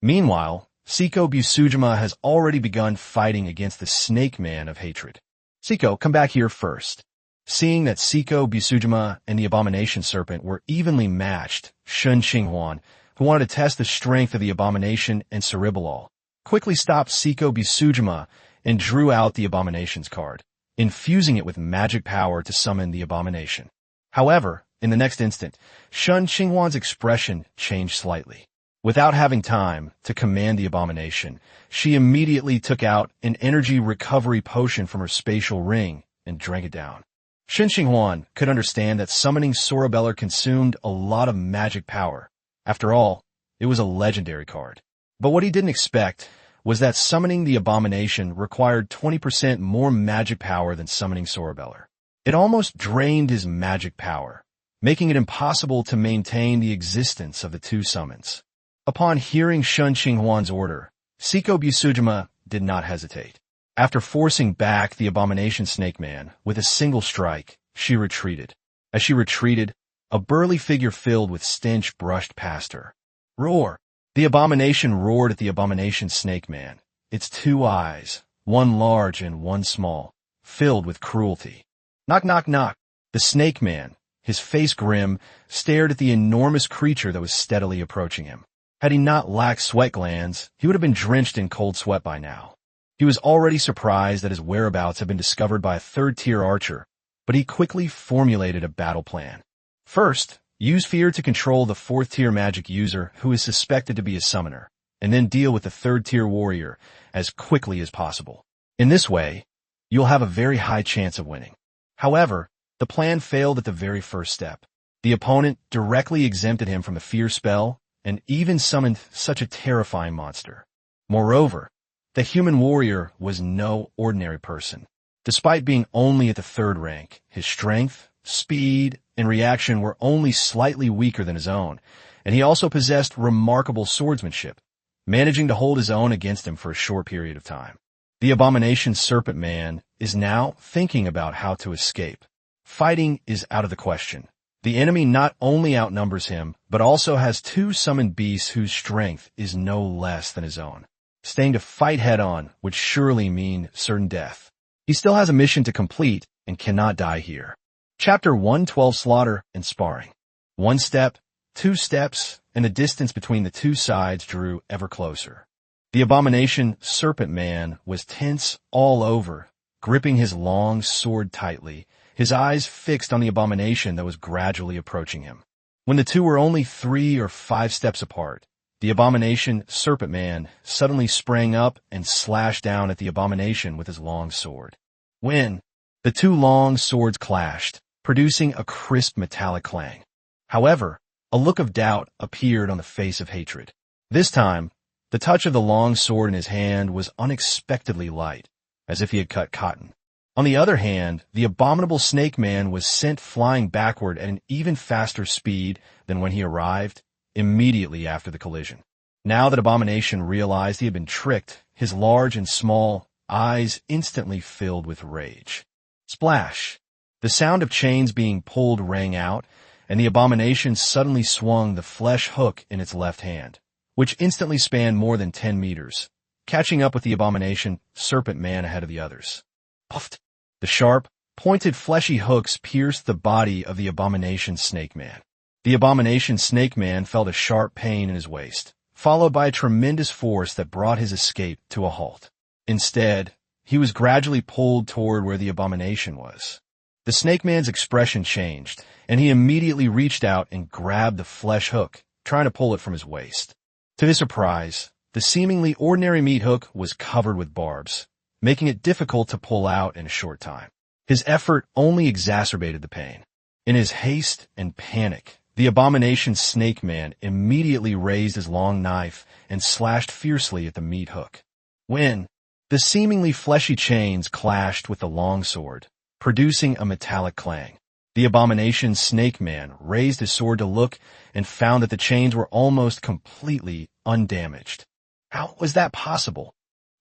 Meanwhile, Siko Busujima has already begun fighting against the Snake Man of Hatred. "Siko, come back here first." Seeing that Siko Busujima and the Abomination Serpent were evenly matched, Shen Qinghuan, who wanted to test the strength of the Abomination and Cerebalol, quickly stopped Siko Busujima and drew out the Abomination's card, infusing it with magic power to summon the Abomination. However, in the next instant, Shen Qinghuan's expression changed slightly. Without having time to command the Abomination, she immediately took out an energy recovery potion from her spatial ring and drank it down. Shen Qinghuan could understand that summoning Sorabellar consumed a lot of magic power. After all, it was a legendary card. But what he didn't expect was that summoning the abomination required 20% more magic power than summoning Sorabellar. It almost drained his magic power, making it impossible to maintain the existence of the two summons. Upon hearing Shen Qinghuan's order, Siko Busujima did not hesitate. After forcing back the abomination snake man with a single strike, she retreated. As she retreated, a burly figure filled with stench brushed past her. Roar! The abomination roared at the abomination snake man, its two eyes, one large and one small, filled with cruelty. Knock, knock, knock. The snake man, his face grim, stared at the enormous creature that was steadily approaching him. Had he not lacked sweat glands, he would have been drenched in cold sweat by now. He was already surprised that his whereabouts had been discovered by a third-tier archer, but he quickly formulated a battle plan. First, use fear to control the fourth-tier magic user who is suspected to be a summoner, and then deal with the third-tier warrior as quickly as possible. In this way, you'll have a very high chance of winning. However, the plan failed at the very first step. The opponent directly exempted him from the fear spell and even summoned such a terrifying monster. Moreover, the human warrior was no ordinary person. Despite being only at the third rank, his strength, speed, and reaction were only slightly weaker than his own, and he also possessed remarkable swordsmanship, managing to hold his own against him for a short period of time. The abomination serpent man is now thinking about how to escape. Fighting is out of the question. The enemy not only outnumbers him, but also has two summoned beasts whose strength is no less than his own. Staying to fight head-on would surely mean certain death. He still has a mission to complete and cannot die here. Chapter 112 Slaughter and Sparring. 1 step, 2 steps, and the distance between the two sides drew ever closer. The abomination serpent man was tense all over, gripping his long sword tightly, his eyes fixed on the abomination that was gradually approaching him. When the two were only 3 or 5 steps apart, the abomination serpent man suddenly sprang up and slashed down at the abomination with his long sword. When the two long swords clashed, producing a crisp metallic clang. However, a look of doubt appeared on the face of hatred. This time, the touch of the long sword in his hand was unexpectedly light, as if he had cut cotton. On the other hand, the abominable snake man was sent flying backward at an even faster speed than when he arrived, immediately after the collision. Now that Abomination realized he had been tricked, his large and small eyes instantly filled with rage. Splash! The sound of chains being pulled rang out, and the Abomination suddenly swung the flesh hook in its left hand, which instantly spanned more than 10 meters, catching up with the Abomination serpent man ahead of the others. Puffed! The sharp, pointed fleshy hooks pierced the body of the Abomination snake man. The Abomination snake man felt a sharp pain in his waist, followed by a tremendous force that brought his escape to a halt. Instead, he was gradually pulled toward where the Abomination was. The snake man's expression changed, and he immediately reached out and grabbed the flesh hook, trying to pull it from his waist. To his surprise, the seemingly ordinary meat hook was covered with barbs, making it difficult to pull out in a short time. His effort only exacerbated the pain. In his haste and panic, the Abomination snake man immediately raised his long knife and slashed fiercely at the meat hook. When the seemingly fleshy chains clashed with the long sword, producing a metallic clang, the Abomination snake man raised his sword to look and found that the chains were almost completely undamaged. How was that possible?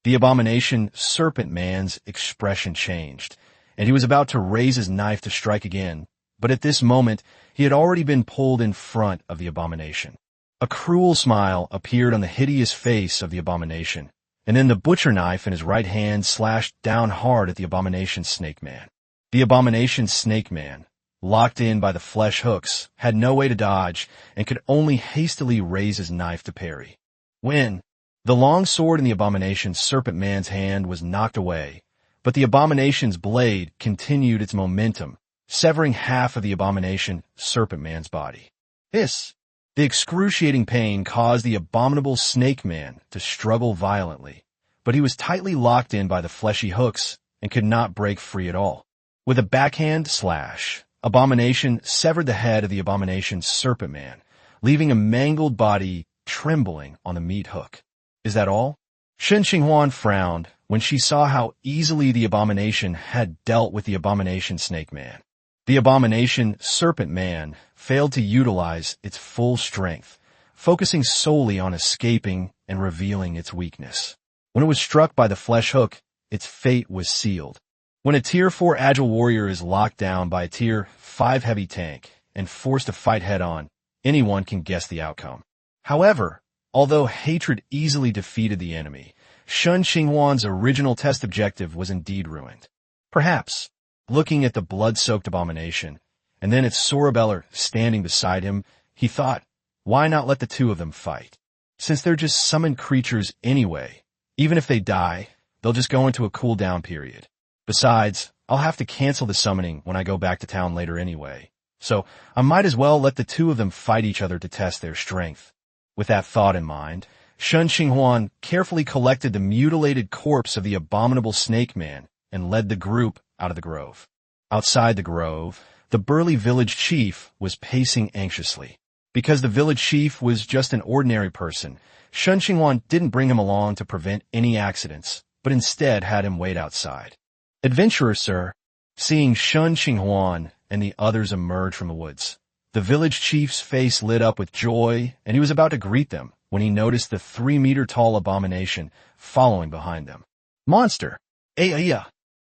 The Abomination serpent man's expression changed, and he was about to raise his knife to strike again, but at this moment he had already been pulled in front of the Abomination. A cruel smile appeared on the hideous face of the Abomination, and then the butcher knife in his right hand slashed down hard at the Abomination snake man. The Abomination snake man, locked in by the flesh hooks, had no way to dodge and could only hastily raise his knife to parry. When the long sword in the Abomination serpent man's hand was knocked away, but the Abomination's blade continued its momentum, severing half of the Abomination serpent man's body. The excruciating pain caused the abominable snake man to struggle violently, but he was tightly locked in by the fleshy hooks and could not break free at all. With a backhand slash, Abomination severed the head of the Abomination serpent man, leaving a mangled body trembling on the meat hook. Is that all? Shen Qinghuan frowned when she saw how easily the abomination had dealt with the abomination snake man. The abomination serpent man failed to utilize its full strength, focusing solely on escaping and revealing its weakness. When it was struck by the flesh hook, its fate was sealed. When a Tier 4 agile warrior is locked down by a Tier 5 heavy tank and forced to fight head-on, anyone can guess the outcome. However, although hatred easily defeated the enemy, Shen Qinghuan's original test objective was indeed ruined. Perhaps, looking at the blood-soaked abomination, and then its Sorabellar standing beside him, he thought, why not let the two of them fight? Since they're just summoned creatures anyway, even if they die, they'll just go into a cool-down period. Besides, I'll have to cancel the summoning when I go back to town later anyway, so I might as well let the two of them fight each other to test their strength. With that thought in mind, Shen Qinghuan carefully collected the mutilated corpse of the abominable snake man and led the group out of the grove. Outside the grove, the burly village chief was pacing anxiously. Because the village chief was just an ordinary person, Shen Qinghuan didn't bring him along to prevent any accidents, but instead had him wait outside. "Adventurer, sir." Seeing Shen Qinghuan and the others emerge from the woods, the village chief's face lit up with joy, and he was about to greet them when he noticed the 3-meter-tall abomination following behind them. "Monster! Aya!"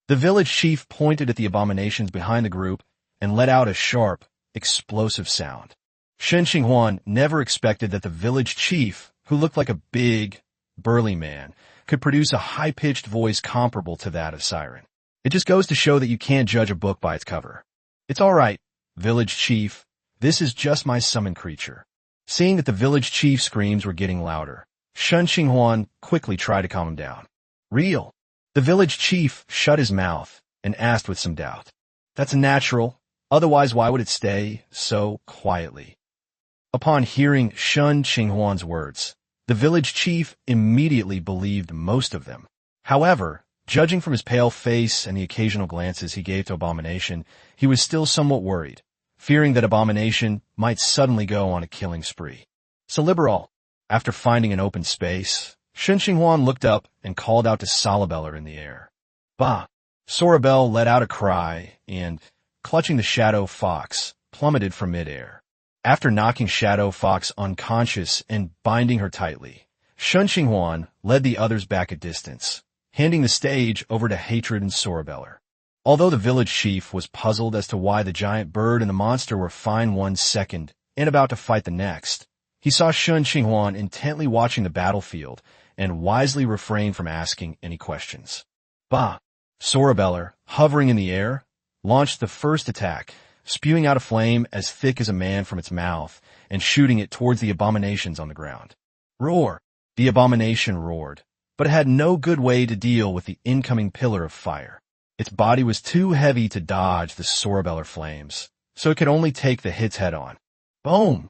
The village chief pointed at the abominations behind the group and let out a sharp, explosive sound. Shen Qinghuan never expected that the village chief, who looked like a big, burly man, could produce a high-pitched voice comparable to that of Siren. It just goes to show that you can't judge a book by its cover. "It's all right, village chief. This is just my summon creature." Seeing that the village chief's screams were getting louder, Shen Qinghuan quickly tried to calm him down. "Real." The village chief shut his mouth and asked with some doubt. "That's natural. Otherwise, why would it stay so quietly?" Upon hearing Shen Qinghuan's words, the village chief immediately believed most of them. However, judging from his pale face and the occasional glances he gave to Abomination, he was still somewhat worried, fearing that Abomination might suddenly go on a killing spree. "So liberal." After finding an open space, Shen Qinghuan looked up and called out to Salabellar in the air. "Bah!" Sorabel let out a cry and, clutching the Shadow Fox, plummeted from midair. After knocking Shadow Fox unconscious and binding her tightly, Shen Qinghuan led the others back a distance, handing the stage over to Hatred and Sorabellar. Although the village chief was puzzled as to why the giant bird and the monster were fine one second and about to fight the next, he saw Shen Qinghuan intently watching the battlefield and wisely refrained from asking any questions. "Bah!" Sorabellar, hovering in the air, launched the first attack, spewing out a flame as thick as a man from its mouth and shooting it towards the abominations on the ground. "Roar!" The abomination roared, but it had no good way to deal with the incoming pillar of fire. Its body was too heavy to dodge the Sorabellar flames, so it could only take the hits head-on. Boom!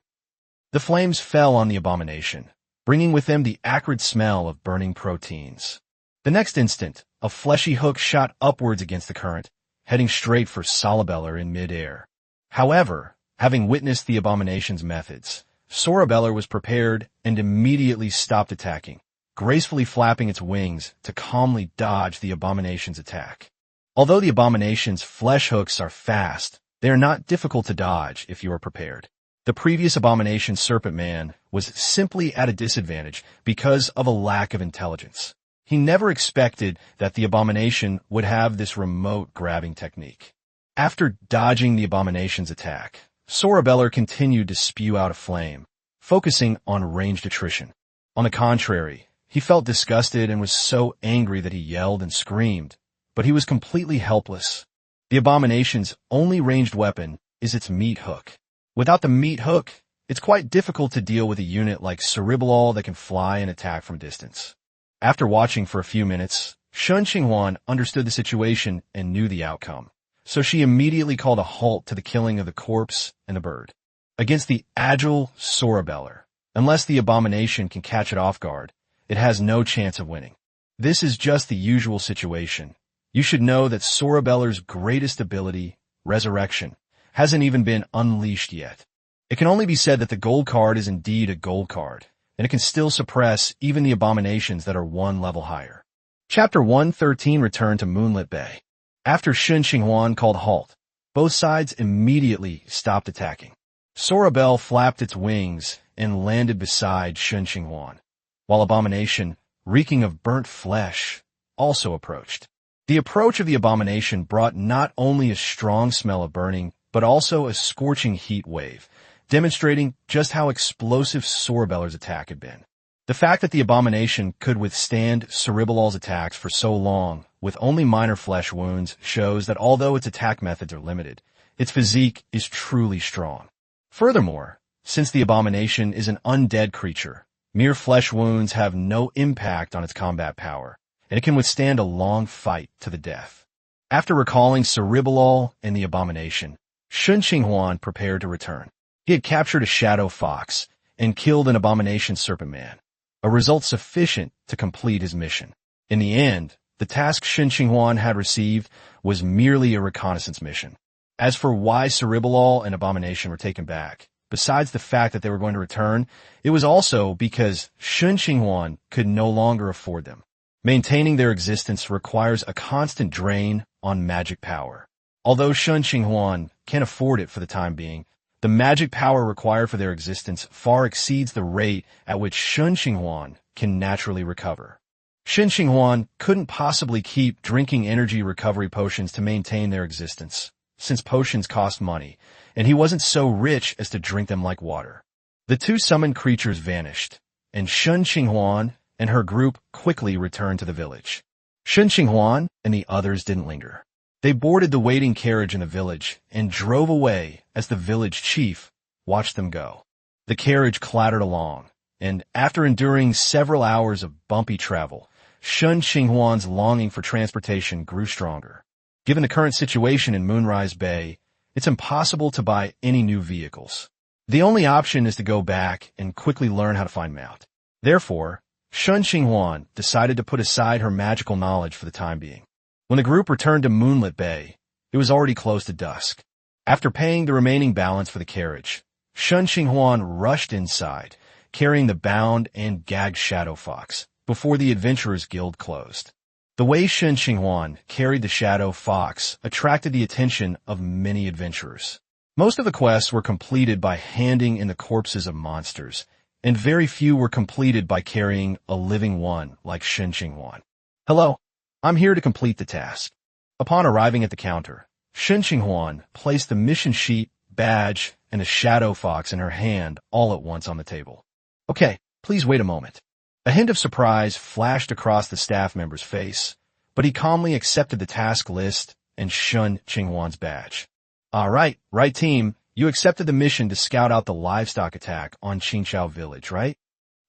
The flames fell on the abomination, bringing with them the acrid smell of burning proteins. The next instant, a fleshy hook shot upwards against the current, heading straight for Salabellar in mid-air. However, having witnessed the abomination's methods, Sorabellar was prepared and immediately stopped attacking, gracefully flapping its wings to calmly dodge the abomination's attack. Although the abomination's flesh hooks are fast, they are not difficult to dodge if you are prepared. The previous abomination Serpent Man was simply at a disadvantage because of a lack of intelligence. He never expected that the abomination would have this remote grabbing technique. After dodging the abomination's attack, Sorabellar continued to spew out a flame, focusing on ranged attrition. On the contrary, he felt disgusted and was so angry that he yelled and screamed, but he was completely helpless. The abomination's only ranged weapon is its meat hook. Without the meat hook, it's quite difficult to deal with a unit like Cerebral that can fly and attack from distance. After watching for a few minutes, Shen Qinghuan understood the situation and knew the outcome, so she immediately called a halt to the killing of the corpse and the bird. Against the agile Sorabellar, unless the abomination can catch it off guard, it has no chance of winning. This is just the usual situation. You should know that Sorabellar's greatest ability, Resurrection, hasn't even been unleashed yet. It can only be said that the gold card is indeed a gold card, and it can still suppress even the abominations that are one level higher. Chapter 113 Return to Moonlit Bay. After Shen Qinghuan called halt, both sides immediately stopped attacking. Sorabel flapped its wings and landed beside Shen Qinghuan, while abomination, reeking of burnt flesh, also approached. The approach of the abomination brought not only a strong smell of burning, but also a scorching heat wave, demonstrating just how explosive Sorabel's attack had been. The fact that the abomination could withstand Cerebal's attacks for so long, with only minor flesh wounds, shows that although its attack methods are limited, its physique is truly strong. Furthermore, since the abomination is an undead creature, mere flesh wounds have no impact on its combat power, and it can withstand a long fight to the death. After recalling Cerebral and the abomination, Shen Qinghuan prepared to return. He had captured a shadow fox and killed an abomination serpent man, a result sufficient to complete his mission. In the end, the task Shen Qinghuan had received was merely a reconnaissance mission. As for why Cerebral and abomination were taken back, besides the fact that they were going to return, it was also because Shen Qinghuan could no longer afford them. Maintaining their existence requires a constant drain on magic power. Although Shen Qinghuan can afford it for the time being, the magic power required for their existence far exceeds the rate at which Shen Qinghuan can naturally recover. Shen Qinghuan couldn't possibly keep drinking energy recovery potions to maintain their existence, since potions cost money, and he wasn't so rich as to drink them like water. The two summoned creatures vanished, and Shen Qinghuan and her group quickly returned to the village. Shen Qinghuan and the others didn't linger. They boarded the waiting carriage in the village and drove away as the village chief watched them go. The carriage clattered along, and after enduring several hours of bumpy travel, Shen Qinghuan's longing for transportation grew stronger. Given the current situation in Moonrise Bay, it's impossible to buy any new vehicles. The only option is to go back and quickly learn how to find mount. Therefore, Shen Qinghuan decided to put aside her magical knowledge for the time being. When the group returned to Moonlit Bay, it was already close to dusk. After paying the remaining balance for the carriage, Shen Qinghuan rushed inside, carrying the bound and gagged Shadow Fox, before the Adventurers Guild closed. The way Shen Qinghuan carried the Shadow Fox attracted the attention of many adventurers. Most of the quests were completed by handing in the corpses of monsters, and very few were completed by carrying a living one like Shen Qinghuan. Hello. I'm here to complete the task. Upon arriving at the counter, Shen Qinghuan placed the mission sheet, badge, and a shadow fox in her hand all at once on the table. Okay, please wait a moment. A hint of surprise flashed across the staff member's face, but he calmly accepted the task list and Shen Qinghuan's badge. All right, right team, you accepted the mission to scout out the livestock attack on Qingqiao Village, right?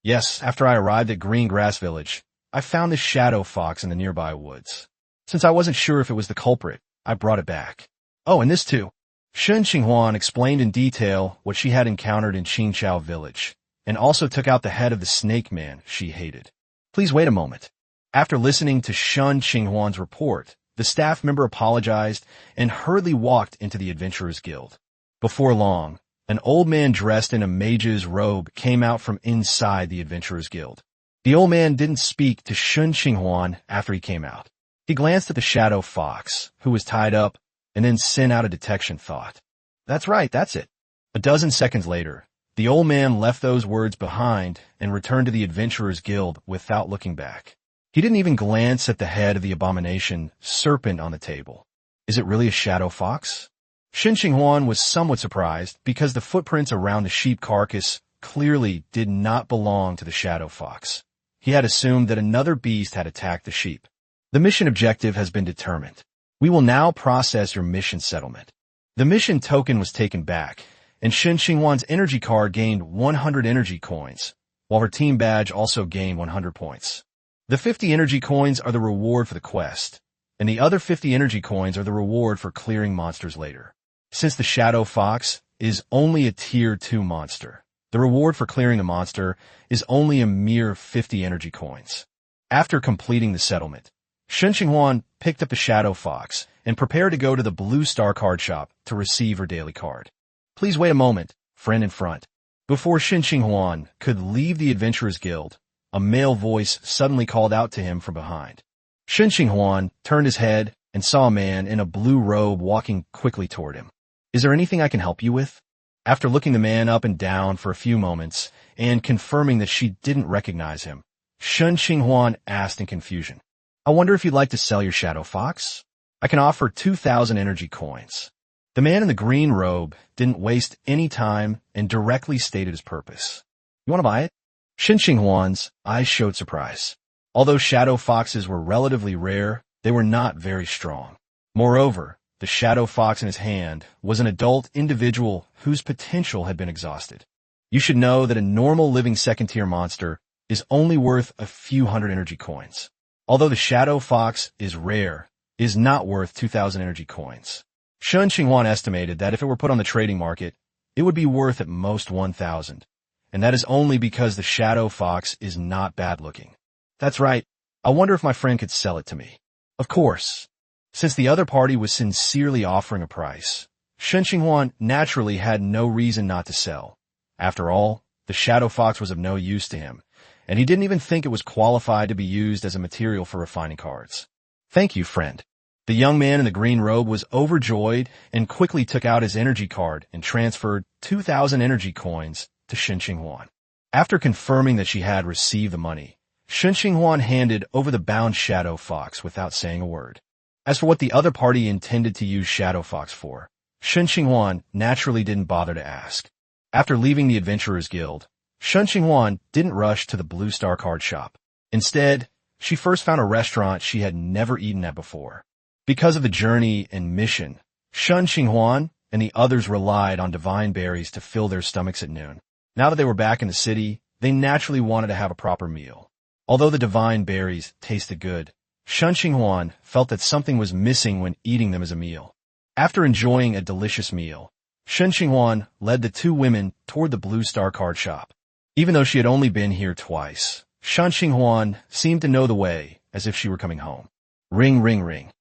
Yes, after I arrived at Green Grass Village, I found this shadow fox in the nearby woods. Since I wasn't sure if it was the culprit, I brought it back. Oh, and this too. Shen Qinghuan explained in detail what she had encountered in Qingqiao Village, and also took out the head of the snake man she hated. Please wait a moment. After listening to Shen Qinghuan's report, the staff member apologized and hurriedly walked into the Adventurers Guild. Before long, an old man dressed in a mage's robe came out from inside the Adventurers Guild. The old man didn't speak to Shen Qinghuan after he came out. He glanced at the shadow fox, who was tied up, and then sent out a detection thought. That's right, that's it. A dozen seconds later, the old man left those words behind and returned to the Adventurers Guild without looking back. He didn't even glance at the head of the abomination serpent on the table. Is it really a shadow fox? Shen Qinghuan was somewhat surprised because the footprints around the sheep carcass clearly did not belong to the shadow fox. He had assumed that another beast had attacked the sheep. The mission objective has been determined. We will now process your mission settlement. The mission token was taken back, and Shen Qinghuan's energy card gained 100 energy coins, while her team badge also gained 100 points. The 50 energy coins are the reward for the quest, and the other 50 energy coins are the reward for clearing monsters later. Since the Shadow Fox is only a Tier 2 monster, the reward for clearing the monster is only a mere 50 energy coins. After completing the settlement, Shen Qinghuan picked up the Shadow Fox and prepared to go to the Blue Star card shop to receive her daily card. Please wait a moment, friend in front. Before Shen Qinghuan could leave the Adventurers Guild, a male voice suddenly called out to him from behind. Shen Qinghuan turned his head and saw a man in a blue robe walking quickly toward him. "Is there anything I can help you with?" After looking the man up and down for a few moments and confirming that she didn't recognize him, Shen Qinghuan asked in confusion, "I wonder if you'd like to sell your shadow fox? I can offer 2,000 energy coins." The man in the green robe didn't waste any time and directly stated his purpose. "You want to buy it?" Shen Qinghuan's eyes showed surprise. Although shadow foxes were relatively rare, they were not very strong. Moreover, the shadow fox in his hand was an adult individual whose potential had been exhausted. You should know that a normal living second-tier monster is only worth a few hundred energy coins. Although the shadow fox is rare, it is not worth 2,000 energy coins. Shen Qinghuan estimated that if it were put on the trading market, it would be worth at most 1,000, and that is only because the shadow fox is not bad-looking. "That's right. I wonder if my friend could sell it to me." Of course. Since the other party was sincerely offering a price, Shen Qinghuan naturally had no reason not to sell. After all, the shadow fox was of no use to him, and he didn't even think it was qualified to be used as a material for refining cards. "Thank you, friend." The young man in the green robe was overjoyed and quickly took out his energy card and transferred 2,000 energy coins to Shen Qinghuan. After confirming that she had received the money, Shen Qinghuan handed over the bound shadow fox without saying a word. As for what the other party intended to use shadow fox for, Shen Qinghuan naturally didn't bother to ask. After leaving the Adventurers Guild, Shen Qinghuan didn't rush to the Blue Star card shop. Instead, she first found a restaurant she had never eaten at before. Because of the journey and mission, Shen Qinghuan and the others relied on divine berries to fill their stomachs at noon. Now that they were back in the city, they naturally wanted to have a proper meal. Although the divine berries tasted good, Shen Qinghuan felt that something was missing when eating them as a meal. After enjoying a delicious meal, Shen Qinghuan led the two women toward the Blue Star card shop. Even though she had only been here twice, Shen Qinghuan seemed to know the way as if she were coming home. Ring, ring, ring.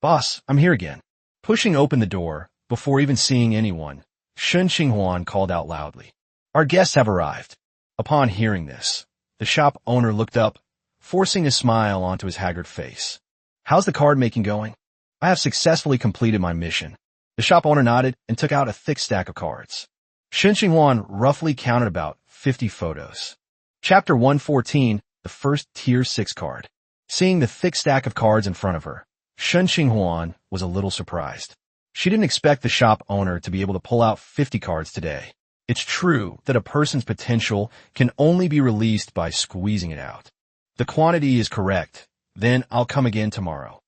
"Boss, I'm here again." Pushing open the door, before even seeing anyone, Shen Qinghuan called out loudly, "Our guests have arrived." Upon hearing this, the shop owner looked up, forcing a smile onto his haggard face. "How's the card making going?" "I have successfully completed my mission." The shop owner nodded and took out a thick stack of cards. Shen Qinghuan roughly counted about 50 photos. Chapter 114, the first Tier 6 card. Seeing the thick stack of cards in front of her, Shen Qinghuan was a little surprised. She didn't expect the shop owner to be able to pull out 50 cards today. It's true that a person's potential can only be released by squeezing it out. The quantity is correct, then I'll come again tomorrow.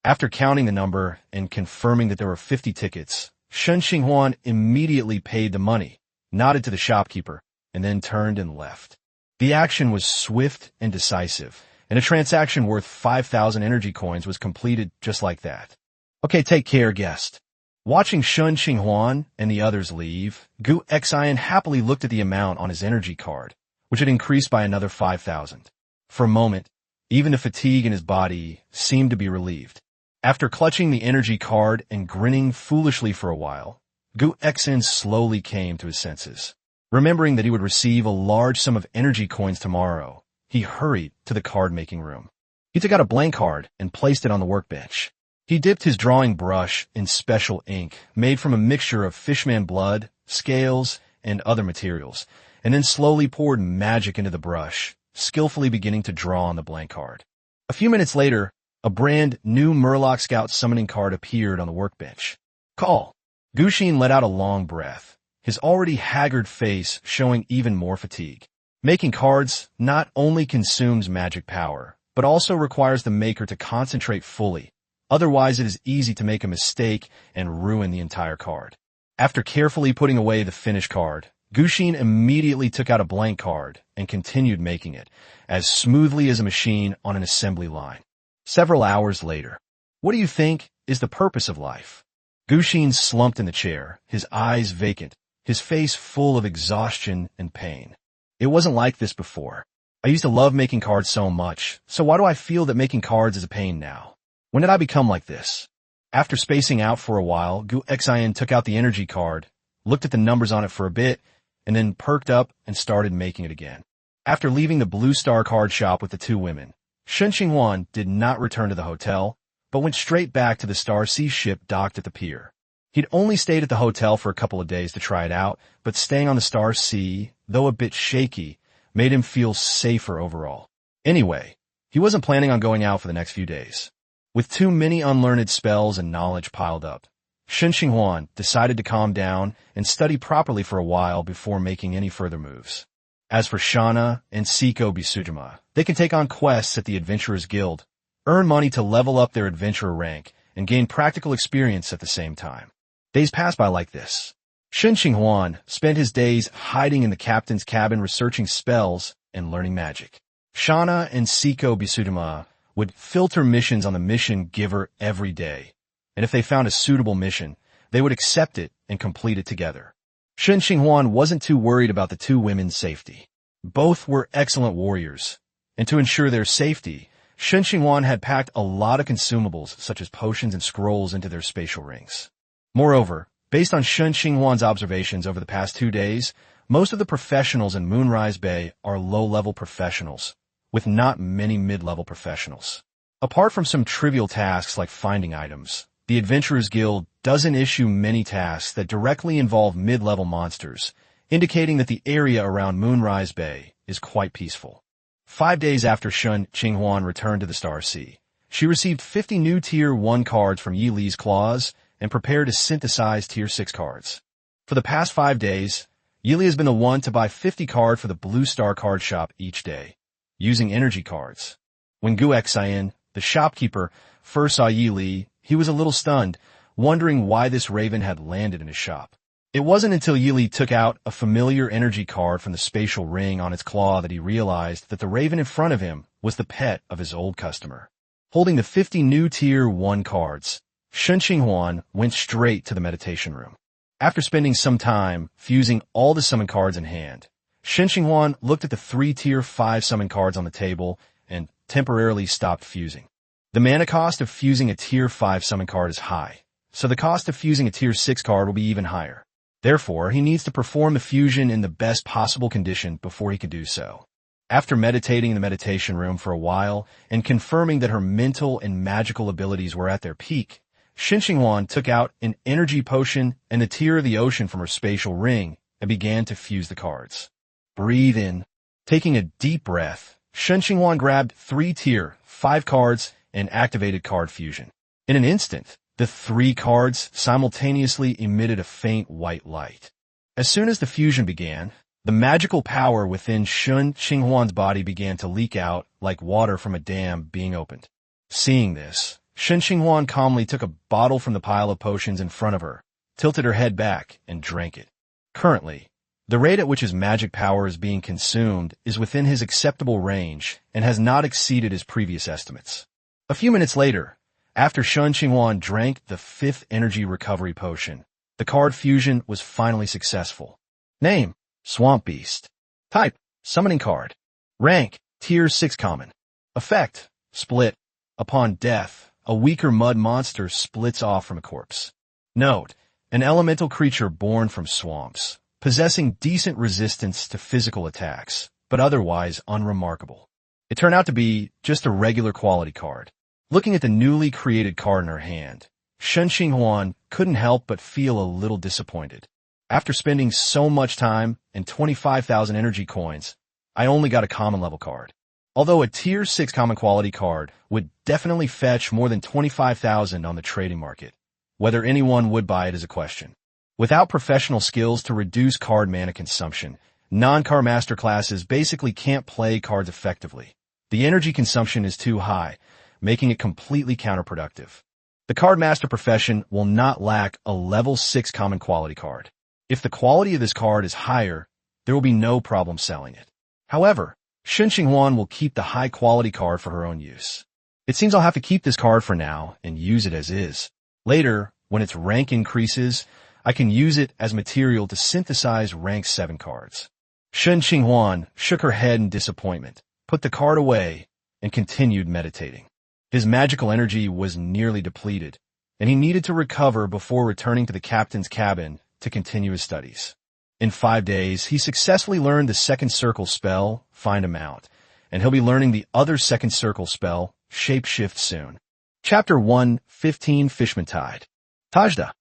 After counting the number and confirming that there were 50 tickets, Shen Qinghuan immediately paid the money, nodded to the shopkeeper, and then turned and left. The action was swift and decisive, and a transaction worth 5,000 energy coins was completed just like that. "Okay, take care, guest." Watching Shen Qinghuan and the others leave, Gu Xian happily looked at the amount on his energy card, which had increased by another 5,000. For a moment, even the fatigue in his body seemed to be relieved. After clutching the energy card and grinning foolishly for a while, Gu Xian slowly came to his senses. Remembering that he would receive a large sum of energy coins tomorrow, he hurried to the card-making room. He took out a blank card and placed it on the workbench. He dipped his drawing brush in special ink made from a mixture of fishman blood, scales, and other materials, and then slowly poured magic into the brush, skillfully beginning to draw on the blank card. A few minutes later, a brand new Murloc Scout summoning card appeared on the workbench. "Call." Gu Xin let out a long breath, his already haggard face showing even more fatigue. Making cards not only consumes magic power, but also requires the maker to concentrate fully. Otherwise, it is easy to make a mistake and ruin the entire card. After carefully putting away the finished card, Gu Xin immediately took out a blank card and continued making it, as smoothly as a machine on an assembly line. Several hours later. "What do you think is the purpose of life?" Gu Xin slumped in the chair, his eyes vacant, his face full of exhaustion and pain. "It wasn't like this before. I used to love making cards so much, so why do I feel that making cards is a pain now? When did I become like this?" After spacing out for a while, Gu Xian took out the energy card, looked at the numbers on it for a bit, and then perked up and started making it again. After leaving the Blue Star card shop with the two women, Shen Qinghuan did not return to the hotel, but went straight back to the Star Sea ship docked at the pier. He'd only stayed at the hotel for a couple of days to try it out, but staying on the Star Sea, though a bit shaky, made him feel safer overall. Anyway, he wasn't planning on going out for the next few days. With too many unlearned spells and knowledge piled up, Shen Qinghuan decided to calm down and study properly for a while before making any further moves. As for Shana and Siko Bisujima, they can take on quests at the Adventurers Guild, earn money to level up their adventurer rank, and gain practical experience at the same time. Days passed by like this. Shen Qinghuan spent his days hiding in the captain's cabin researching spells and learning magic. Shana and Siko Bisujima would filter missions on the mission giver every day, and if they found a suitable mission, they would accept it and complete it together. Shen Qinghuan wasn't too worried about the two women's safety. Both were excellent warriors, and to ensure their safety, Shen Qinghuan had packed a lot of consumables such as potions and scrolls into their spatial rings. Moreover, based on Shen Qinghuan's observations over the past 2 days, most of the professionals in Moonrise Bay are low-level professionals, with not many mid-level professionals. Apart from some trivial tasks like finding items, the Adventurers Guild doesn't issue many tasks that directly involve mid-level monsters, indicating that the area around Moonrise Bay is quite peaceful. 5 days after Shen Qinghuan returned to the Star Sea, she received 50 new Tier 1 cards from Yi Li's claws and prepared to synthesize Tier 6 cards. For the past 5 days, Yi Li has been the one to buy 50 cards for the Blue Star card shop each day, using energy cards. When Guexayan, the shopkeeper, first saw Yi Li, he was a little stunned, wondering why this raven had landed in his shop. It wasn't until Yi Li took out a familiar energy card from the spatial ring on its claw that he realized that the raven in front of him was the pet of his old customer. Holding the 50 new Tier 1 cards, Shen Qinghuan went straight to the meditation room. After spending some time fusing all the summon cards in hand, Shen Qinghuan looked at the 3 Tier 5 summon cards on the table and temporarily stopped fusing. The mana cost of fusing a Tier 5 summon card is high, so the cost of fusing a Tier 6 card will be even higher. Therefore, he needs to perform the fusion in the best possible condition before he can do so. After meditating in the meditation room for a while and confirming that her mental and magical abilities were at their peak, Shen Qinghuan took out an energy potion and a tear of the ocean from her spatial ring and began to fuse the cards. Breathe in. Taking a deep breath, Shen Qinghuan grabbed 3 Tier 5 cards and activated card fusion. In an instant, the 3 cards simultaneously emitted a faint white light. As soon as the fusion began, the magical power within Shen Qinghuan's body began to leak out like water from a dam being opened. Seeing this, Shen Qinghuan calmly took a bottle from the pile of potions in front of her, tilted her head back, and drank it. Currently, the rate at which his magic power is being consumed is within his acceptable range and has not exceeded his previous estimates. A few minutes later, after Shen Qinghuan drank the 5th energy recovery potion, the card fusion was finally successful. Name: Swamp Beast. Type: Summoning card. Rank: Tier 6 Common. Effect: Split. Upon death, a weaker mud monster splits off from a corpse. Note: an elemental creature born from swamps, possessing decent resistance to physical attacks, but otherwise unremarkable. It turned out to be just a regular quality card. Looking at the newly created card in her hand, Shen Qinghuan couldn't help but feel a little disappointed. After spending so much time and 25,000 energy coins, I only got a common level card. Although a Tier 6 common quality card would definitely fetch more than 25,000 on the trading market. Whether anyone would buy it is a question. Without professional skills to reduce card mana consumption, non-card master classes basically can't play cards effectively. The energy consumption is too high, making it completely counterproductive. The card master profession will not lack a level 6 common quality card. If the quality of this card is higher, there will be no problem selling it. However, Shen Qinghuan will keep the high-quality card for her own use. It seems I'll have to keep this card for now and use it as is. Later, when its rank increases, I can use it as material to synthesize rank 7 cards. Shen Qinghuan shook her head in disappointment, put the card away, and continued meditating. His magical energy was nearly depleted, and he needed to recover before returning to the captain's cabin to continue his studies. In 5 days, he successfully learned the second circle spell, Find a Mount, and he'll be learning the other second circle spell, Shapeshift, soon. Chapter 1:15 Fishman Tide. Tajda.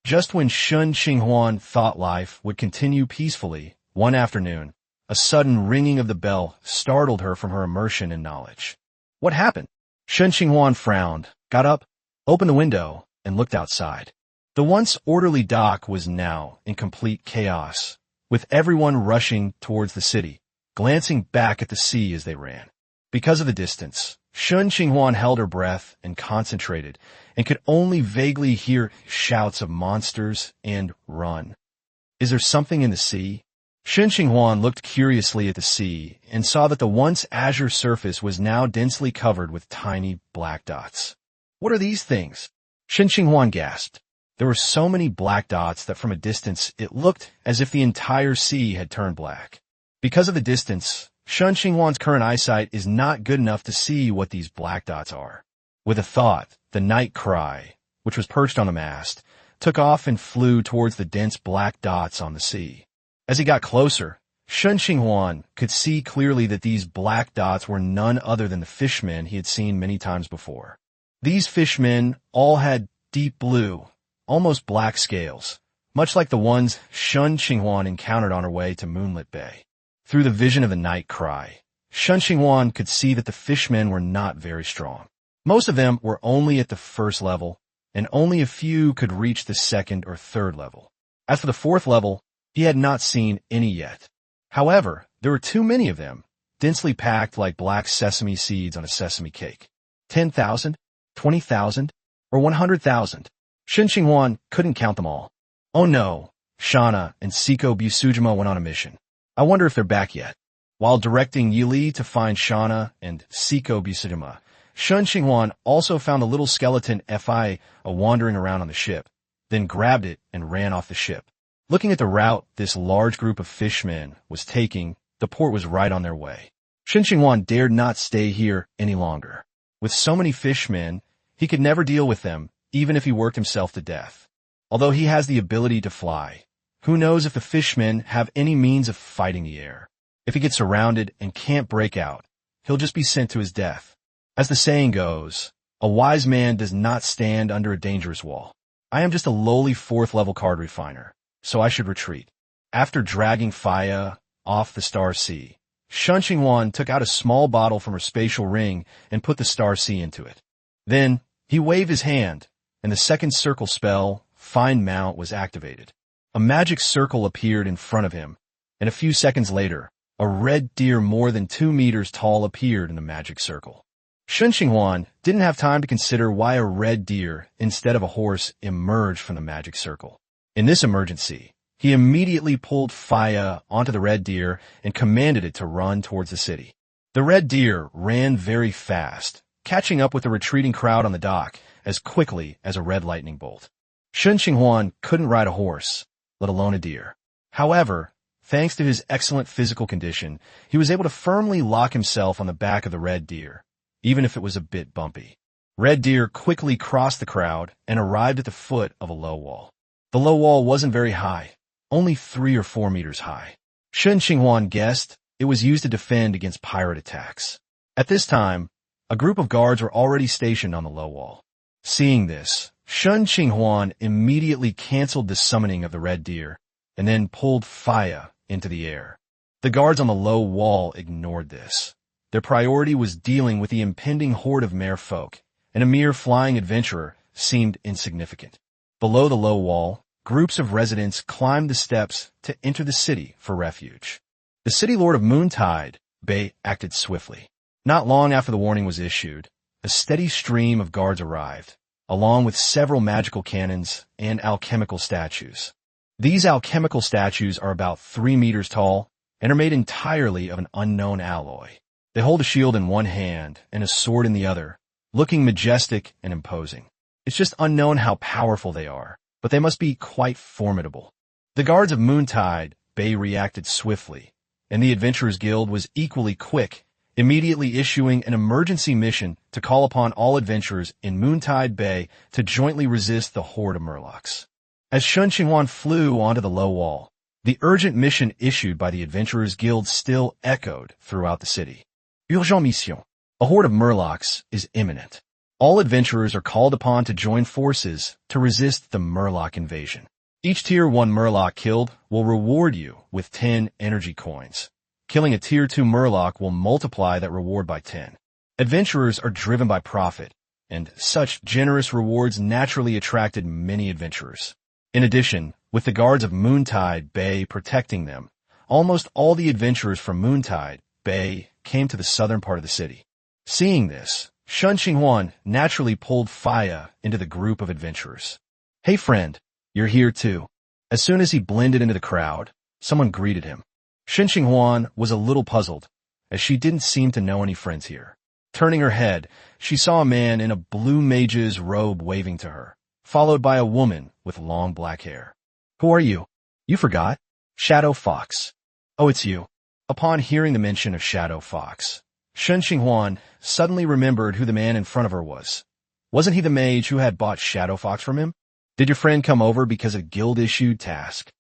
Just when Shen Qinghuan thought life would continue peacefully, one afternoon, a sudden ringing of the bell startled her from her immersion in knowledge. What happened? Shen Qinghuan frowned, got up, opened the window, and looked outside. The once orderly dock was now in complete chaos, with everyone rushing towards the city, glancing back at the sea as they ran. Because of the distance, Shen Qinghuan held her breath and concentrated, and could only vaguely hear shouts of monsters and run. Is there something in the sea? Shen Qinghuan looked curiously at the sea and saw that the once azure surface was now densely covered with tiny black dots. What are these things? Shen Qinghuan gasped. There were so many black dots that from a distance it looked as if the entire sea had turned black. Because of the distance, Shen Qinghuan's current eyesight is not good enough to see what these black dots are. With a thought, the night cry, which was perched on the mast, took off and flew towards the dense black dots on the sea. As he got closer, Shen Qinghuan could see clearly that these black dots were none other than the fishmen he had seen many times before. These fishmen all had deep blue, almost black scales, much like the ones Shen Qinghuan encountered on her way to Moonlit Bay. Through the vision of the night cry, Shen Qinghuan could see that the fishmen were not very strong. Most of them were only at the first level, and only a few could reach the second or third level. As for the fourth level, he had not seen any yet. However, there were too many of them, densely packed like black sesame seeds on a sesame cake. 10,000, 20,000, or 100,000. Shen Qinghuan couldn't count them all. Oh no, Shana and Siko Busujima went on a mission. I wonder if they're back yet. While directing Yili to find Shana and Siko Busujima, Shen Qinghuan also found the little skeleton Fi wandering around on the ship, then grabbed it and ran off the ship. Looking at the route this large group of fishmen was taking, the port was right on their way. Shen Qinghuan dared not stay here any longer. With so many fishmen, he could never deal with them, even if he worked himself to death. Although he has the ability to fly, who knows if the fishmen have any means of fighting the air. If he gets surrounded and can't break out, he'll just be sent to his death. As the saying goes, a wise man does not stand under a dangerous wall. I am just a lowly 4th-level card refiner, so I should retreat. After dragging Faya off the Star Sea, Shen Qinghuan took out a small bottle from her spatial ring and put the Star Sea into it. Then, he waved his hand, and the second circle spell, Find Mount, was activated. A magic circle appeared in front of him, and a few seconds later, a red deer more than 2 meters tall appeared in the magic circle. Shen Qinghuan didn't have time to consider why a red deer instead of a horse emerged from the magic circle. In this emergency, he immediately pulled Faya onto the red deer and commanded it to run towards the city. The red deer ran very fast, catching up with the retreating crowd on the dock as quickly as a red lightning bolt. Shen Qinghuan couldn't ride a horse, let alone a deer. However, thanks to his excellent physical condition, he was able to firmly lock himself on the back of the red deer, even if it was a bit bumpy. Red deer quickly crossed the crowd and arrived at the foot of a low wall. The low wall wasn't very high, only 3 or 4 meters high. Shen Qinghuan guessed it was used to defend against pirate attacks. At this time, a group of guards were already stationed on the low wall. Seeing this, Shen Qinghuan immediately canceled the summoning of the red deer and then pulled Faya into the air. The guards on the low wall ignored this. Their priority was dealing with the impending horde of merfolk, and a mere flying adventurer seemed insignificant. Below the low wall, groups of residents climbed the steps to enter the city for refuge. The city lord of Moontide Bay acted swiftly. Not long after the warning was issued, a steady stream of guards arrived, along with several magical cannons and alchemical statues. These alchemical statues are about 3 meters tall and are made entirely of an unknown alloy. They hold a shield in one hand and a sword in the other, looking majestic and imposing. It's just unknown how powerful they are, but they must be quite formidable. The guards of Moontide Bay reacted swiftly, and the Adventurers Guild was equally quick, immediately issuing an emergency mission to call upon all adventurers in Moontide Bay to jointly resist the horde of Murlocs. As Shen Qinghuan flew onto the low wall, The urgent mission issued by the Adventurers Guild still echoed throughout the city. Urgent mission. A horde of Murlocs is imminent. All adventurers are called upon to join forces to resist the Murloc invasion. Each Tier 1 Murloc killed will reward you with 10 energy coins. Killing a Tier 2 Murloc will multiply that reward by 10. Adventurers are driven by profit, and such generous rewards naturally attracted many adventurers. In addition, with the guards of Moontide Bay protecting them, almost all the adventurers from Moontide Bay came to the southern part of the city. Seeing this, Shen Qinghuan naturally pulled Faya into the group of adventurers. "Hey friend, you're here too." As soon as he blended into the crowd, someone greeted him. Shen Qinghuan was a little puzzled, as she didn't seem to know any friends here. Turning her head, she saw a man in a blue mage's robe waving to her, followed by a woman with long black hair. "Who are you?" "You forgot." "Shadow Fox." "Oh, it's you." Upon hearing the mention of Shadow Fox, Shen Qinghuan suddenly remembered who the man in front of her was. Wasn't he the mage who had bought Shadow Fox from him? Did your friend come over because of a guild-issued task?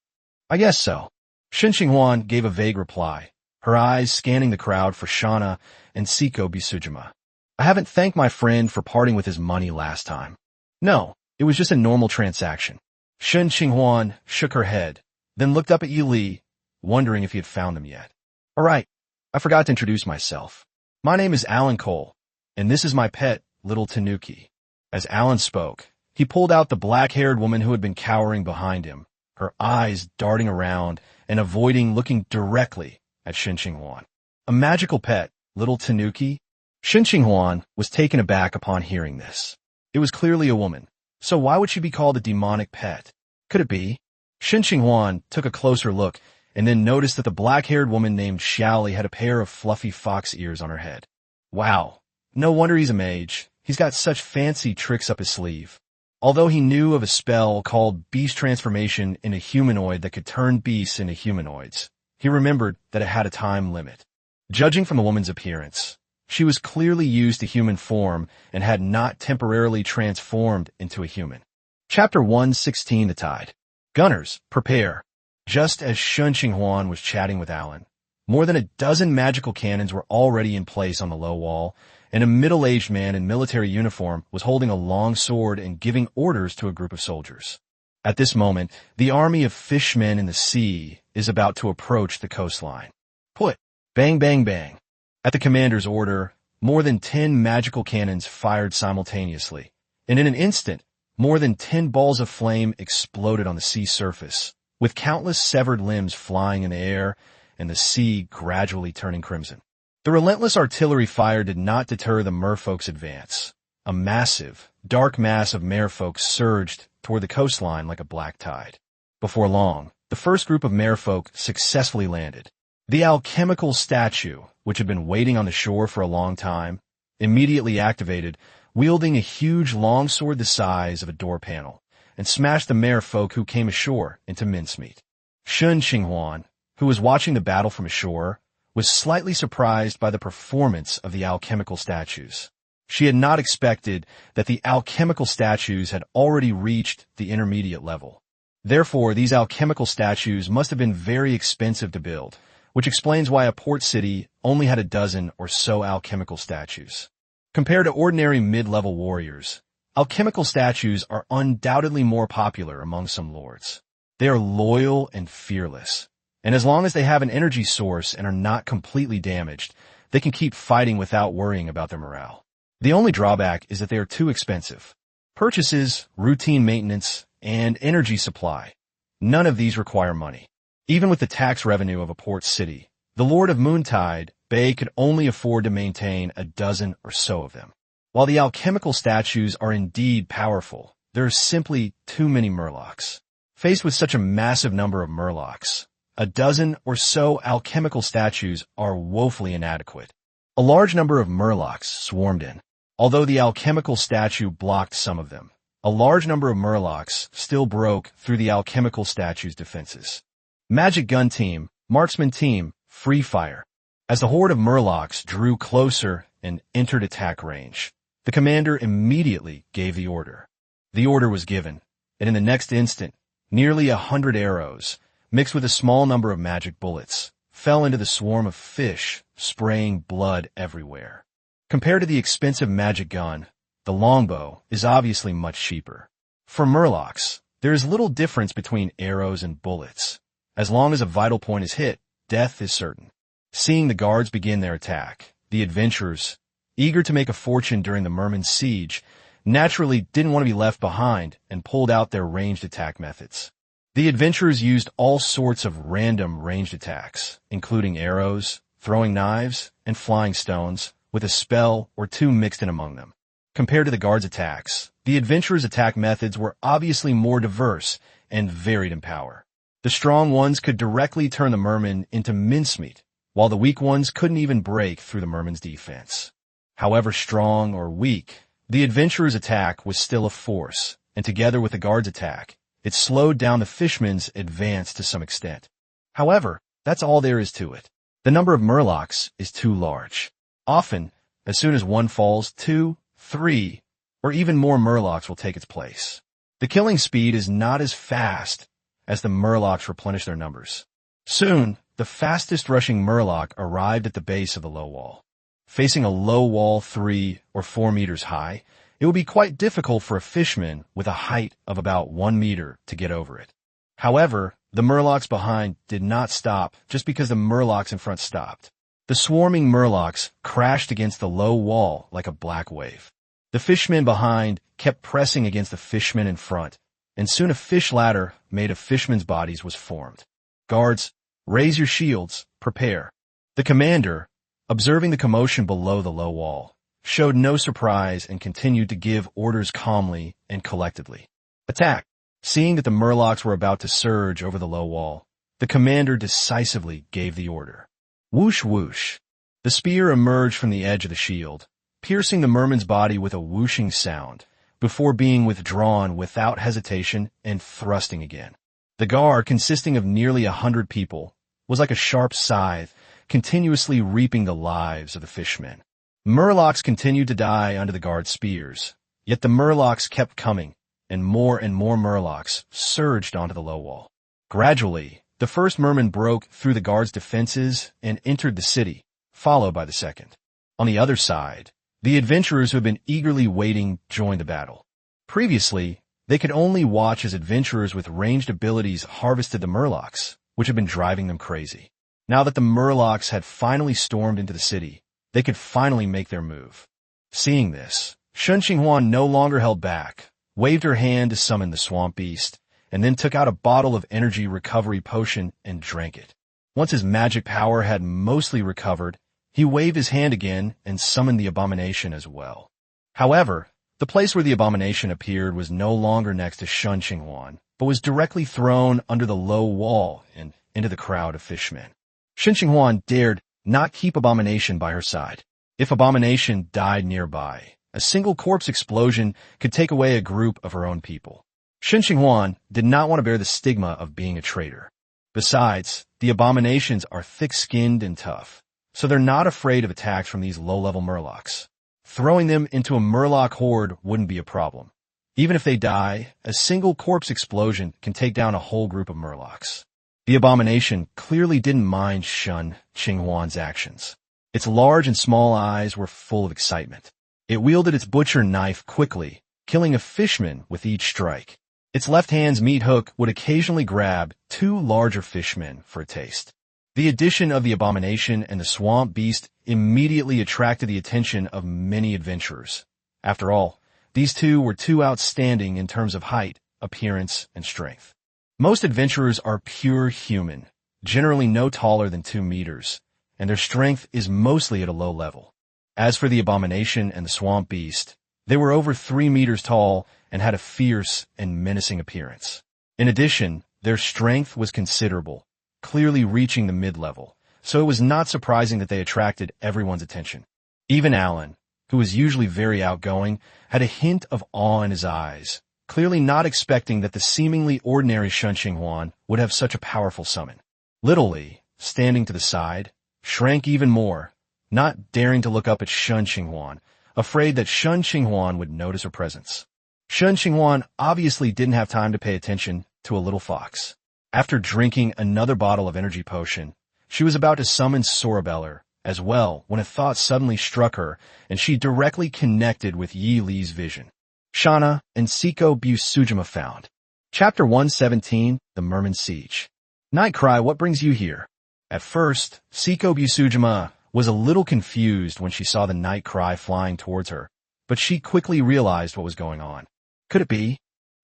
"I guess so." Shen Qinghuan gave a vague reply, her eyes scanning the crowd for Shauna and Siko Bisujima. "I haven't thanked my friend for parting with his money last time." "No, it was just a normal transaction." Shen Qinghuan shook her head, then looked up at Yili, wondering if he had found them yet. "All right, I forgot to introduce myself. My name is Alan Cole, and this is my pet, Little Tanuki." As Alan spoke, he pulled out the black-haired woman who had been cowering behind him, her eyes darting around and avoiding looking directly at Shen Qinghuan. A magical pet, Little Tanuki? Shen Qinghuan was taken aback upon hearing this. It was clearly a woman, so why would she be called a demonic pet? Could it be? Shen Qinghuan took a closer look and then noticed that the black-haired woman named Xiaoli had a pair of fluffy fox ears on her head. Wow, no wonder he's a mage. He's got such fancy tricks up his sleeve. Although he knew of a spell called Beast Transformation in a humanoid that could turn beasts into humanoids, he remembered that it had a time limit. Judging from the woman's appearance, she was clearly used to human form and had not temporarily transformed into a human. Chapter 116, The Tide. Gunners, prepare. Just as Shen Qinghuan was chatting with Alan, more than a dozen magical cannons were already in place on the low wall, and a middle-aged man in military uniform was holding a long sword and giving orders to a group of soldiers. At this moment, the army of fishmen in the sea is about to approach the coastline. Put! Bang, bang, bang. At the commander's order, more than 10 magical cannons fired simultaneously, and in an instant, more than 10 balls of flame exploded on the sea surface, with countless severed limbs flying in the air and the sea gradually turning crimson. The relentless artillery fire did not deter the merfolk's advance. A massive, dark mass of merfolk surged toward the coastline like a black tide. Before long, the first group of merfolk successfully landed. The alchemical statue, which had been waiting on the shore for a long time, immediately activated, wielding a huge longsword the size of a door panel, and smashed the merfolk who came ashore into mincemeat. Shen Qinghuan, who was watching the battle from ashore, was slightly surprised by the performance of the alchemical statues. She had not expected that the alchemical statues had already reached the intermediate level. Therefore, these alchemical statues must have been very expensive to build, which explains why a port city only had a dozen or so alchemical statues. Compared to ordinary mid-level warriors, alchemical statues are undoubtedly more popular among some lords. They are loyal and fearless, and as long as they have an energy source and are not completely damaged, they can keep fighting without worrying about their morale. The only drawback is that they are too expensive. Purchases, routine maintenance, and energy supply. None of these require money. Even with the tax revenue of a port city, the Lord of Moontide Bay could only afford to maintain a dozen or so of them. While the alchemical statues are indeed powerful, there are simply too many murlocs. Faced with such a massive number of murlocs, a dozen or so alchemical statues are woefully inadequate. A large number of murlocs swarmed in. Although the alchemical statue blocked some of them, a large number of murlocs still broke through the alchemical statue's defenses. Magic Gun Team, Marksman Team, Free Fire. As the horde of murlocs drew closer and entered attack range, the commander immediately gave the order. The order was given, and in the next instant, nearly 100 arrows, mixed with a small number of magic bullets, fell into the swarm of fish, spraying blood everywhere. Compared to the expensive magic gun, the longbow is obviously much cheaper. For murlocs, there is little difference between arrows and bullets. As long as a vital point is hit, death is certain. Seeing the guards begin their attack, the adventurers, eager to make a fortune during the merman's siege, naturally didn't want to be left behind and pulled out their ranged attack methods. The adventurers used all sorts of random ranged attacks, including arrows, throwing knives, and flying stones, with a spell or two mixed in among them. Compared to the guards' attacks, the adventurers' attack methods were obviously more diverse and varied in power. The strong ones could directly turn the merman into mincemeat, while the weak ones couldn't even break through the merman's defense. However strong or weak, the adventurer's attack was still a force, and together with the guard's attack, it slowed down the fishmen's advance to some extent. However, that's all there is to it. The number of murlocs is too large. Often, as soon as one falls, 2, 3, or even more murlocs will take its place. The killing speed is not as fast as the murlocs replenish their numbers. Soon, the fastest rushing murloc arrived at the base of the low wall. Facing a low wall 3 or 4 meters high, it would be quite difficult for a fishman with a height of about 1 meter to get over it. However, the murlocs behind did not stop just because the murlocs in front stopped. The swarming murlocs crashed against the low wall like a black wave. The fishmen behind kept pressing against the fishmen in front, and soon a fish ladder made of fishmen's bodies was formed. Guards, raise your shields, prepare. The commander, observing the commotion below the low wall, showed no surprise and continued to give orders calmly and collectedly. Attack! Seeing that the murlocs were about to surge over the low wall, the commander decisively gave the order. Whoosh whoosh. The spear emerged from the edge of the shield, piercing the merman's body with a whooshing sound, before being withdrawn without hesitation and thrusting again. The guard, consisting of nearly 100 people, was like a sharp scythe, continuously reaping the lives of the fishmen. Murlocs continued to die under the guard's spears, yet the murlocs kept coming, and more murlocs surged onto the low wall. Gradually, the first merman broke through the guard's defenses and entered the city, followed by the second. On the other side, the adventurers who had been eagerly waiting joined the battle. Previously, they could only watch as adventurers with ranged abilities harvested the murlocs, which had been driving them crazy. Now that the murlocs had finally stormed into the city, they could finally make their move. Seeing this, Shen Qinghuan no longer held back, waved her hand to summon the swamp beast, and then took out a bottle of energy recovery potion and drank it. Once his magic power had mostly recovered, he waved his hand again and summoned the abomination as well. However, the place where the abomination appeared was no longer next to Shen Qinghuan, but was directly thrown under the low wall and into the crowd of fishmen. Shen Qinghuan dared not keep abomination by her side. If abomination died nearby, a single corpse explosion could take away a group of her own people. Shen Qinghuan did not want to bear the stigma of being a traitor. Besides, the abominations are thick-skinned and tough, so they're not afraid of attacks from these low-level murlocs. Throwing them into a murloc horde wouldn't be a problem. Even if they die, a single corpse explosion can take down a whole group of murlocs. The abomination clearly didn't mind Shen Qinghuan's actions. Its large and small eyes were full of excitement. It wielded its butcher knife quickly, killing a fishman with each strike. Its left hand's meat hook would occasionally grab 2 larger fishmen for a taste. The addition of the abomination and the swamp beast immediately attracted the attention of many adventurers. After all, these two were too outstanding in terms of height, appearance, and strength. Most adventurers are pure human, generally no taller than 2 meters, and their strength is mostly at a low level. As for the abomination and the swamp beast, they were over 3 meters tall and had a fierce and menacing appearance. In addition, their strength was considerable, clearly reaching the mid-level, so it was not surprising that they attracted everyone's attention. Even Alan, who was usually very outgoing, had a hint of awe in his eyes, clearly not expecting that the seemingly ordinary Shen Qinghuan would have such a powerful summon. Little Li, standing to the side, shrank even more, not daring to look up at Shen Qinghuan, afraid that Shen Qinghuan would notice her presence. Shen Qinghuan obviously didn't have time to pay attention to a little fox. After drinking another bottle of energy potion, she was about to summon Sorabellar as well when a thought suddenly struck her and she directly connected with Yi Li's vision. Shana and Siko Busujima found. Chapter 117, The Merman Siege. Night Cry, what brings you here? At first, Siko Busujima was a little confused when she saw the Night Cry flying towards her, but she quickly realized what was going on. Could it be?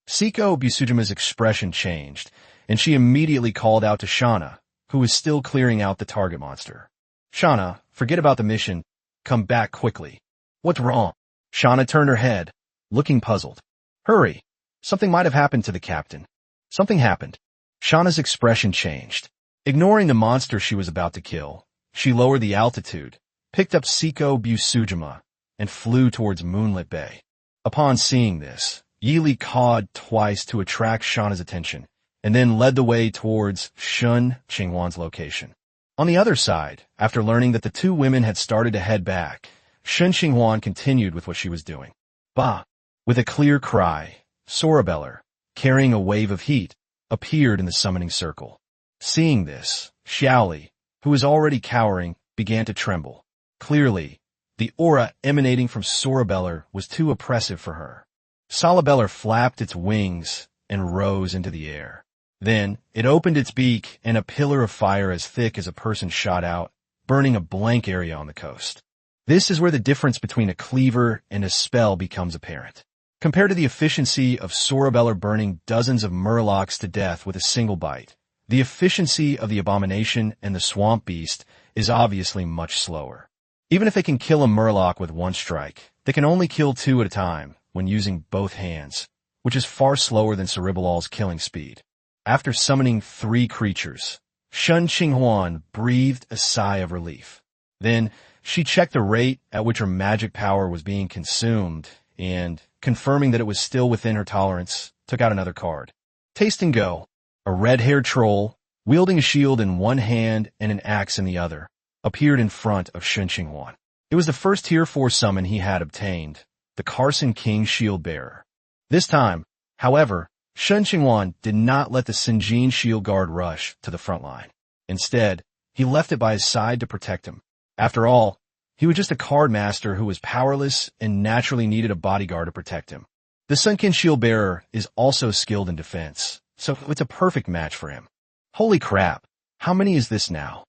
Siko Busujima's expression changed, and she immediately called out to Shana, who was still clearing out the target monster. Shana, forget about the mission. Come back quickly. What's wrong? Shana turned her head, looking puzzled. Hurry. Something might have happened to the captain. Something happened. Shana's expression changed. Ignoring the monster she was about to kill, she lowered the altitude, picked up Siko Busujima, and flew towards Moonlit Bay. Upon seeing this, Yi Li cawed twice to attract Shana's attention, and then led the way towards Shen Qinghuan's location. On the other side, after learning that the two women had started to head back, Shen Qinghuan continued with what she was doing. Bah! With a clear cry, Sorabellar, carrying a wave of heat, appeared in the summoning circle. Seeing this, Xiaoli, who was already cowering, began to tremble. Clearly, the aura emanating from Sorabellar was too oppressive for her. Sorabellar flapped its wings and rose into the air. Then, it opened its beak and a pillar of fire as thick as a person shot out, burning a blank area on the coast. This is where the difference between a cleaver and a spell becomes apparent. Compared to the efficiency of Sorabellar burning dozens of murlocs to death with a single bite, the efficiency of the abomination and the swamp beast is obviously much slower. Even if they can kill a murloc with one strike, they can only kill two at a time when using both hands, which is far slower than Cerebalal's killing speed. After summoning 3 creatures, Shen Qinghuan breathed a sigh of relief. Then, she checked the rate at which her magic power was being consumed and, confirming that it was still within her tolerance, took out another card. Taste and Go. A red-haired troll, wielding a shield in one hand and an axe in the other, appeared in front of Shen Qinghuan. It was the first Tier 4 summon he had obtained, the Carson King Shield Bearer. This time, however, Shen Qinghuan did not let the Sinjin Shield Guard rush to the front line. Instead, he left it by his side to protect him. After all, he was just a card master who was powerless and naturally needed a bodyguard to protect him. The Sunken Shield Bearer is also skilled in defense, so it's a perfect match for him. Holy crap, how many is this now?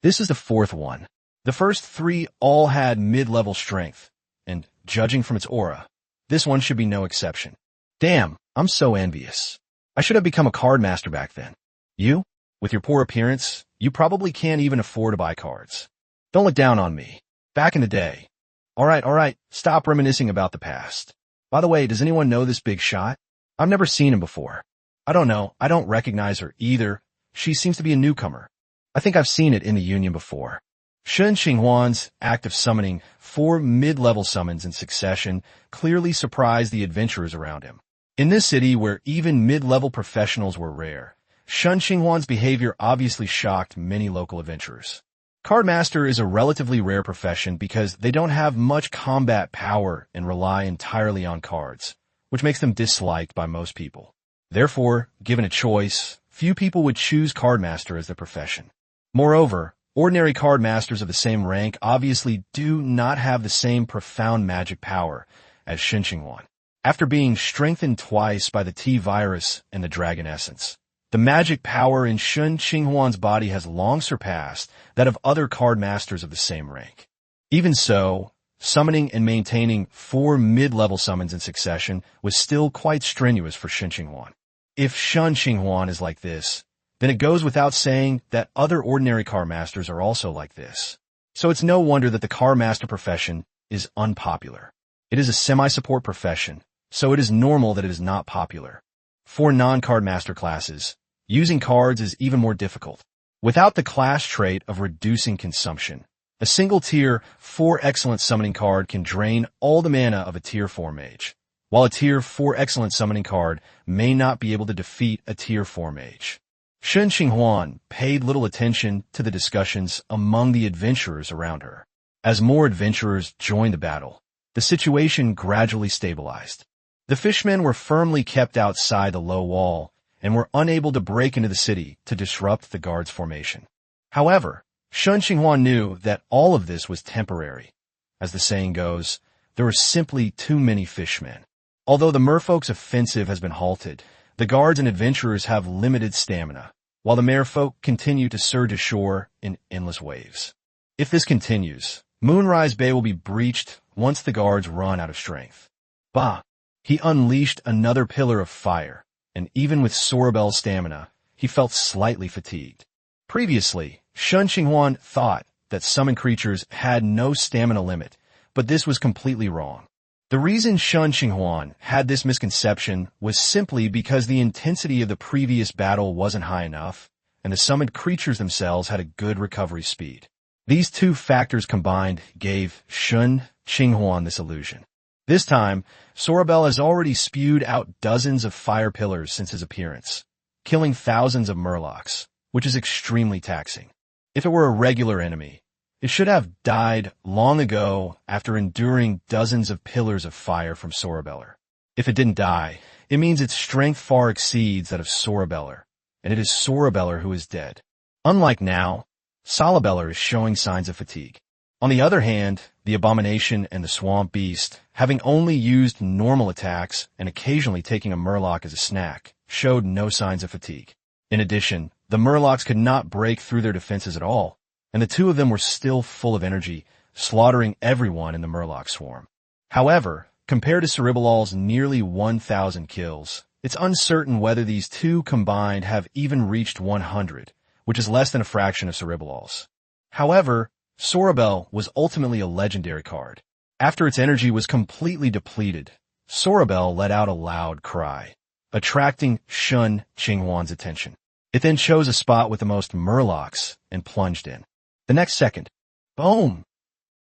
This is the 4th one. The first 3 all had mid-level strength, and judging from its aura, this one should be no exception. Damn, I'm so envious. I should have become a card master back then. You, with your poor appearance, you probably can't even afford to buy cards. Don't look down on me. Back in the day. All right, stop reminiscing about the past. By the way, does anyone know this big shot? I've never seen him before. I don't know, I don't recognize her either. She seems to be a newcomer. I think I've seen it in the Union before. Shen Qinghuan's act of summoning 4 mid-level summons in succession clearly surprised the adventurers around him. In this city where even mid-level professionals were rare, Shen Qinghuan's behavior obviously shocked many local adventurers. Cardmaster is a relatively rare profession because they don't have much combat power and rely entirely on cards, which makes them disliked by most people. Therefore, given a choice, few people would choose Cardmaster as their profession. Moreover, ordinary card masters of the same rank obviously do not have the same profound magic power as Shen Qinghuan. After being strengthened twice by the T-virus and the dragon essence, the magic power in Shen Qinghuan's body has long surpassed that of other card masters of the same rank. Even so, summoning and maintaining 4 mid-level summons in succession was still quite strenuous for Shen Qinghuan. If Shen Qinghuan is like this, then it goes without saying that other ordinary card masters are also like this. So it's no wonder that the card master profession is unpopular. It is a semi-support profession, so it is normal that it is not popular. For non-card master classes, using cards is even more difficult. Without the class trait of reducing consumption, a single Tier 4 excellent summoning card can drain all the mana of a Tier 4 mage, while a Tier 4 excellent summoning card may not be able to defeat a Tier 4 mage. Shen Qinghuan paid little attention to the discussions among the adventurers around her. As more adventurers joined the battle, the situation gradually stabilized. The fishmen were firmly kept outside the low wall, and were unable to break into the city to disrupt the guards' formation. However, Shen Qinghuan knew that all of this was temporary. As the saying goes, there were simply too many fishmen. Although the merfolk's offensive has been halted, the guards and adventurers have limited stamina, while the merfolk continue to surge ashore in endless waves. If this continues, Moonrise Bay will be breached once the guards run out of strength. Bah! He unleashed another pillar of fire, and even with Sorabel's stamina, he felt slightly fatigued. Previously, Shen Qinghuan thought that summoned creatures had no stamina limit, but this was completely wrong. The reason Shen Qinghuan had this misconception was simply because the intensity of the previous battle wasn't high enough, and the summoned creatures themselves had a good recovery speed. These two factors combined gave Shen Qinghuan this illusion. This time, Sorabel has already spewed out dozens of fire pillars since his appearance, killing thousands of murlocs, which is extremely taxing. If it were a regular enemy, it should have died long ago after enduring dozens of pillars of fire from Sorabeller. If it didn't die, it means its strength far exceeds that of Sorabeller, and it is Sorabeller who is dead. Unlike now, Salabeller is showing signs of fatigue. On the other hand, the Abomination and the Swamp Beast, having only used normal attacks and occasionally taking a murloc as a snack, showed no signs of fatigue. In addition, the murlocs could not break through their defenses at all, and the two of them were still full of energy, slaughtering everyone in the murloc swarm. However, compared to Cerebal's nearly 1,000 kills, it's uncertain whether these two combined have even reached 100, which is less than a fraction of Cerebal's. However, Sorabel was ultimately a legendary card. After its energy was completely depleted, Sorabel let out a loud cry, attracting Shen Qinghuan's attention. It then chose a spot with the most murlocs and plunged in. The next second, boom!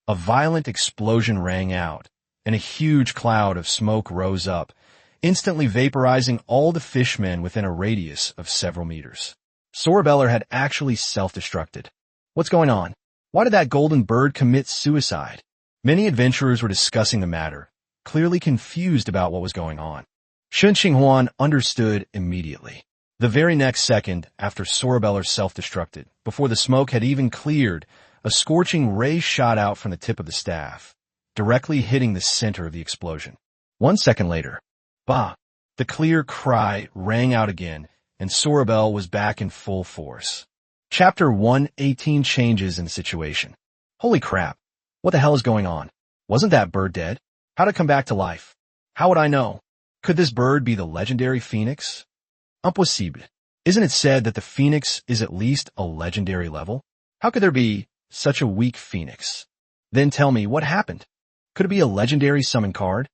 A violent explosion rang out, and a huge cloud of smoke rose up, instantly vaporizing all the fishmen within a radius of several meters. Sorabeller had actually self-destructed. What's going on? Why did that golden bird commit suicide? Many adventurers were discussing the matter, clearly confused about what was going on. Shen Qinghuan understood immediately. The very next second after Sorabeller self-destructed, before the smoke had even cleared, a scorching ray shot out from the tip of the staff, directly hitting the center of the explosion. 1 second later, bah! The clear cry rang out again, and Sorabel was back in full force. Chapter 118 Changes in the Situation. Holy crap! What the hell is going on? Wasn't that bird dead? How'd it come back to life? How would I know? Could this bird be the legendary phoenix? Impossible. Isn't it said that the phoenix is at least a legendary level? How could there be such a weak phoenix? Then tell me, what happened? Could it be a legendary summon card?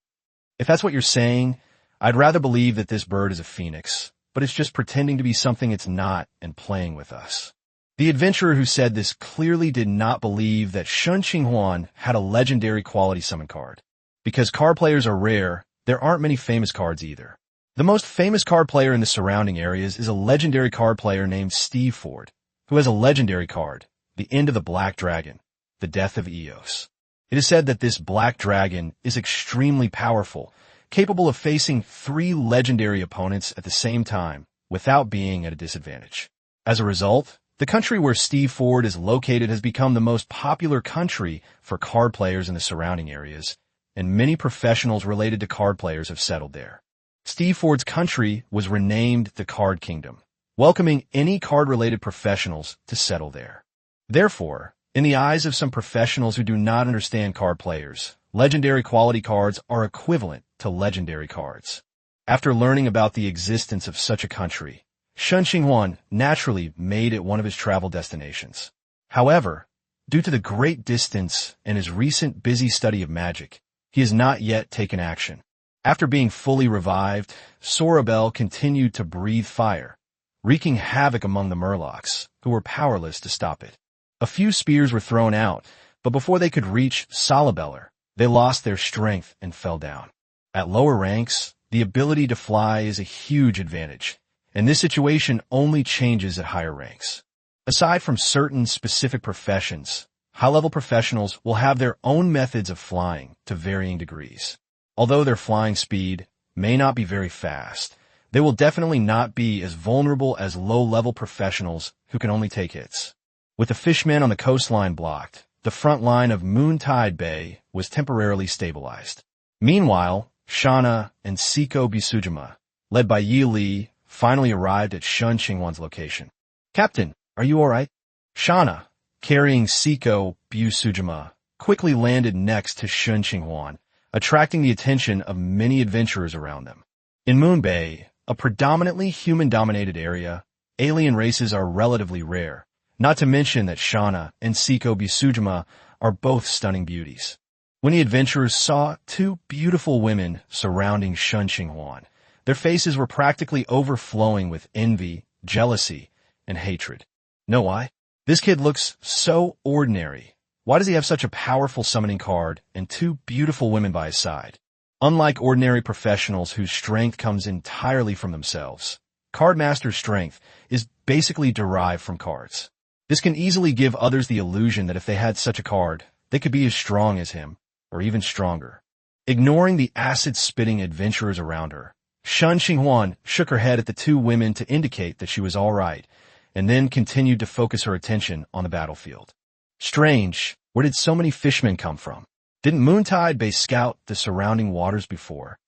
If that's what you're saying, I'd rather believe that this bird is a phoenix, but it's just pretending to be something it's not and playing with us. The adventurer who said this clearly did not believe that Shen Qinghuan had a legendary quality summon card. Because card players are rare, there aren't many famous cards either. The most famous card player in the surrounding areas is a legendary card player named Steve Ford, who has a legendary card, the End of the Black Dragon, the Death of Eos. It is said that this Black Dragon is extremely powerful, capable of facing 3 legendary opponents at the same time without being at a disadvantage. As a result, the country where Steve Ford is located has become the most popular country for card players in the surrounding areas, and many professionals related to card players have settled there. Steve Ford's country was renamed the Card Kingdom, welcoming any card-related professionals to settle there. Therefore, in the eyes of some professionals who do not understand card players, legendary quality cards are equivalent to legendary cards. After learning about the existence of such a country, Shen Qinghuan naturally made it one of his travel destinations. However, due to the great distance and his recent busy study of magic, he has not yet taken action. After being fully revived, Sorabel continued to breathe fire, wreaking havoc among the murlocs, who were powerless to stop it. A few spears were thrown out, but before they could reach Salabeller, they lost their strength and fell down. At lower ranks, the ability to fly is a huge advantage, and this situation only changes at higher ranks. Aside from certain specific professions, high-level professionals will have their own methods of flying to varying degrees. Although their flying speed may not be very fast, They will definitely not be as vulnerable as low-level professionals who can only take hits. With the fishmen on the coastline blocked, the front line of Moontide Bay was temporarily stabilized. Meanwhile, Shana and Siko Bisujima, led by Yi Li, finally arrived at Shen Qinghuan's location. "Captain, are you all right?" Shana, carrying Siko Bisujima, quickly landed next to Shen Qinghuan, attracting the attention of many adventurers around them. In Moon Bay, a predominantly human-dominated area, alien races are relatively rare, not to mention that Shana and Siko Bisujima are both stunning beauties. When the adventurers saw two beautiful women surrounding Shen Qinghuan, their faces were practically overflowing with envy, jealousy, and hatred. Know why? This kid looks so ordinary. Why does he have such a powerful summoning card and two beautiful women by his side? Unlike ordinary professionals whose strength comes entirely from themselves, Cardmaster's strength is basically derived from cards. This can easily give others the illusion that if they had such a card, they could be as strong as him, or even stronger. Ignoring the acid-spitting adventurers around her, Shen Qinghuan shook her head at the two women to indicate that she was all right, and then continued to focus her attention on the battlefield. Strange, where did so many fishmen come from? Didn't Moontide Bay scout the surrounding waters before?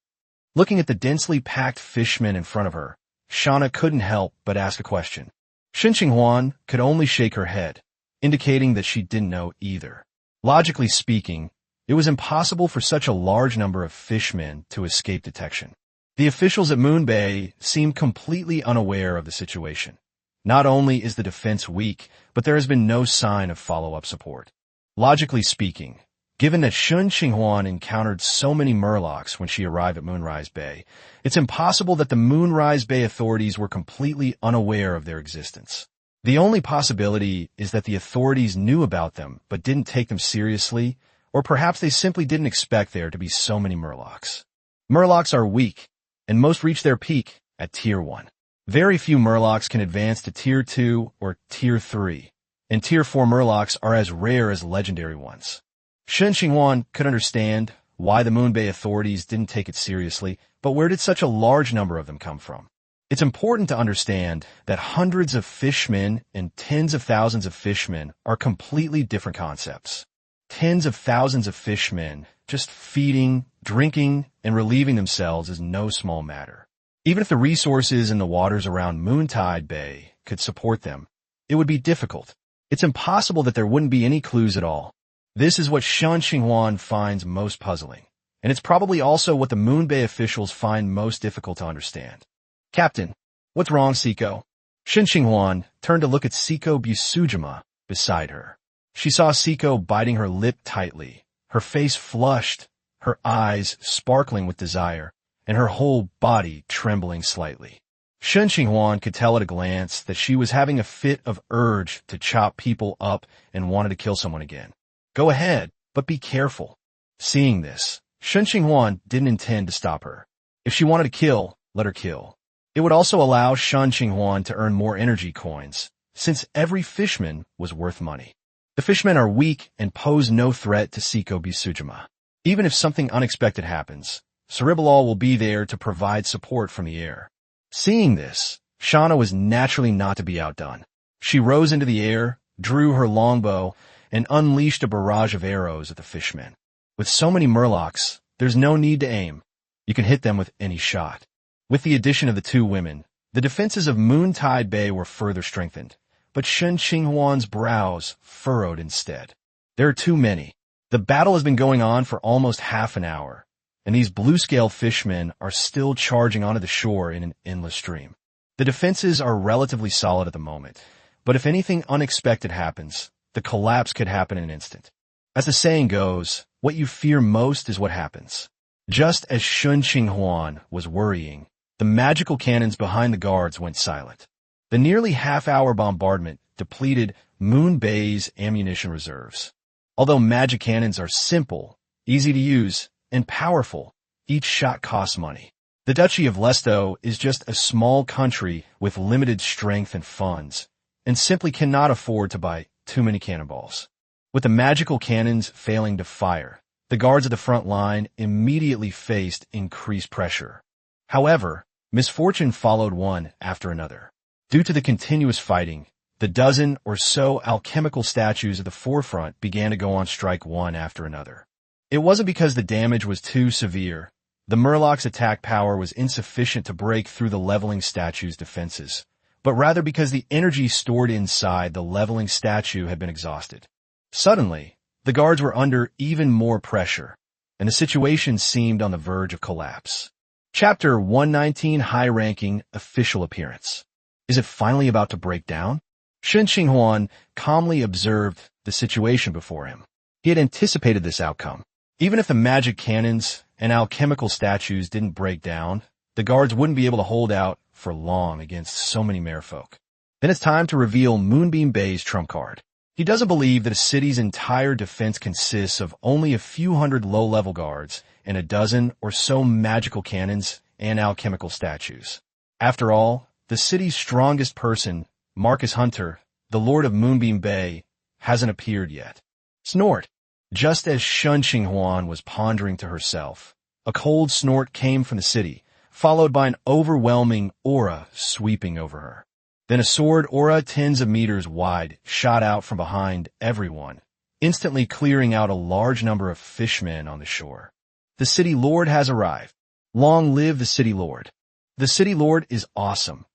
Looking at the densely packed fishmen in front of her, Shana couldn't help but ask a question. Shen Qinghuan could only shake her head, indicating that she didn't know either. Logically speaking, it was impossible for such a large number of fishmen to escape detection. The officials at Moon Bay seemed completely unaware of the situation. Not only is the defense weak, but there has been no sign of follow-up support. Logically speaking, given that Shen Qinghuan encountered so many murlocs when she arrived at Moonrise Bay, it's impossible that the Moonrise Bay authorities were completely unaware of their existence. The only possibility is that the authorities knew about them but didn't take them seriously, or perhaps they simply didn't expect there to be so many murlocs. Murlocs are weak, and most reach their peak at Tier 1. Very few murlocs can advance to Tier 2 or Tier 3, and Tier 4 murlocs are as rare as legendary ones. Shen Qinghuan could understand why the Moon Bay authorities didn't take it seriously, but where did such a large number of them come from? It's important to understand that hundreds of fishmen and tens of thousands of fishmen are completely different concepts. Tens of thousands of fishmen just feeding, drinking, and relieving themselves is no small matter. Even if the resources in the waters around Moontide Bay could support them, it would be difficult. It's impossible that there wouldn't be any clues at all. This is what Shen Qinghuan finds most puzzling, and it's probably also what the Moon Bay officials find most difficult to understand. "Captain, what's wrong, Siko?" Shen Qinghuan turned to look at Siko Bisujima beside her. She saw Siko biting her lip tightly, her face flushed, her eyes sparkling with desire, and her whole body trembling slightly. Shen Qinghuan could tell at a glance that she was having a fit of urge to chop people up and wanted to kill someone again. Go ahead, but be careful. Seeing this, Shen Qinghuan didn't intend to stop her. If she wanted to kill, let her kill. It would also allow Shen Qinghuan to earn more energy coins, since every fishman was worth money. The fishmen are weak and pose no threat to Siko Bisujima. Even if something unexpected happens, Cerebalol will be there to provide support from the air. Seeing this, Shana was naturally not to be outdone. She rose into the air, drew her longbow, and unleashed a barrage of arrows at the fishmen. With so many murlocs, there's no need to aim. You can hit them with any shot. With the addition of the two women, the defenses of Moontide Bay were further strengthened, but Shen Qinghuan's brows furrowed instead. There are too many. The battle has been going on for almost half an hour, and these blue-scale fishmen are still charging onto the shore in an endless stream. The defenses are relatively solid at the moment, but if anything unexpected happens, the collapse could happen in an instant. As the saying goes, what you fear most is what happens. Just as Shen Qinghuan was worrying, the magical cannons behind the guards went silent. The nearly half-hour bombardment depleted Moon Bay's ammunition reserves. Although magic cannons are simple, easy to use, and powerful, each shot costs money. The Duchy of Lesto is just a small country with limited strength and funds, and simply cannot afford to buy too many cannonballs. With the magical cannons failing to fire, the guards at the front line immediately faced increased pressure. However, Misfortune followed one after another. Due to the continuous fighting, the dozen or so alchemical statues at the forefront began to go on strike one after another. It wasn't because the damage was too severe. The Murlocs' attack power was insufficient to break through the leveling statue's defenses, but rather because the energy stored inside the leveling statue had been exhausted. Suddenly, the guards were under even more pressure, and the situation seemed on the verge of collapse. Chapter 119, High-Ranking Official Appearance. Is it finally about to break down? Shen Qinghuan calmly observed the situation before him. He had anticipated this outcome. Even if the magic cannons and alchemical statues didn't break down, the guards wouldn't be able to hold out for long against so many merfolk. Then it's time to reveal Moonbeam Bay's trump card. He doesn't believe that a city's entire defense consists of only a few hundred low-level guards and a dozen or so magical cannons and alchemical statues. After all, the city's strongest person, Marcus Hunter, the Lord of Moonbeam Bay, hasn't appeared yet. Snort. Just as Shen Qinghuan was pondering to herself, a cold snort came from the city, followed by an overwhelming aura sweeping over her. Then a sword aura tens of meters wide shot out from behind everyone, instantly clearing out a large number of fishmen on the shore. The City Lord has arrived. Long live the City Lord. The City Lord is awesome.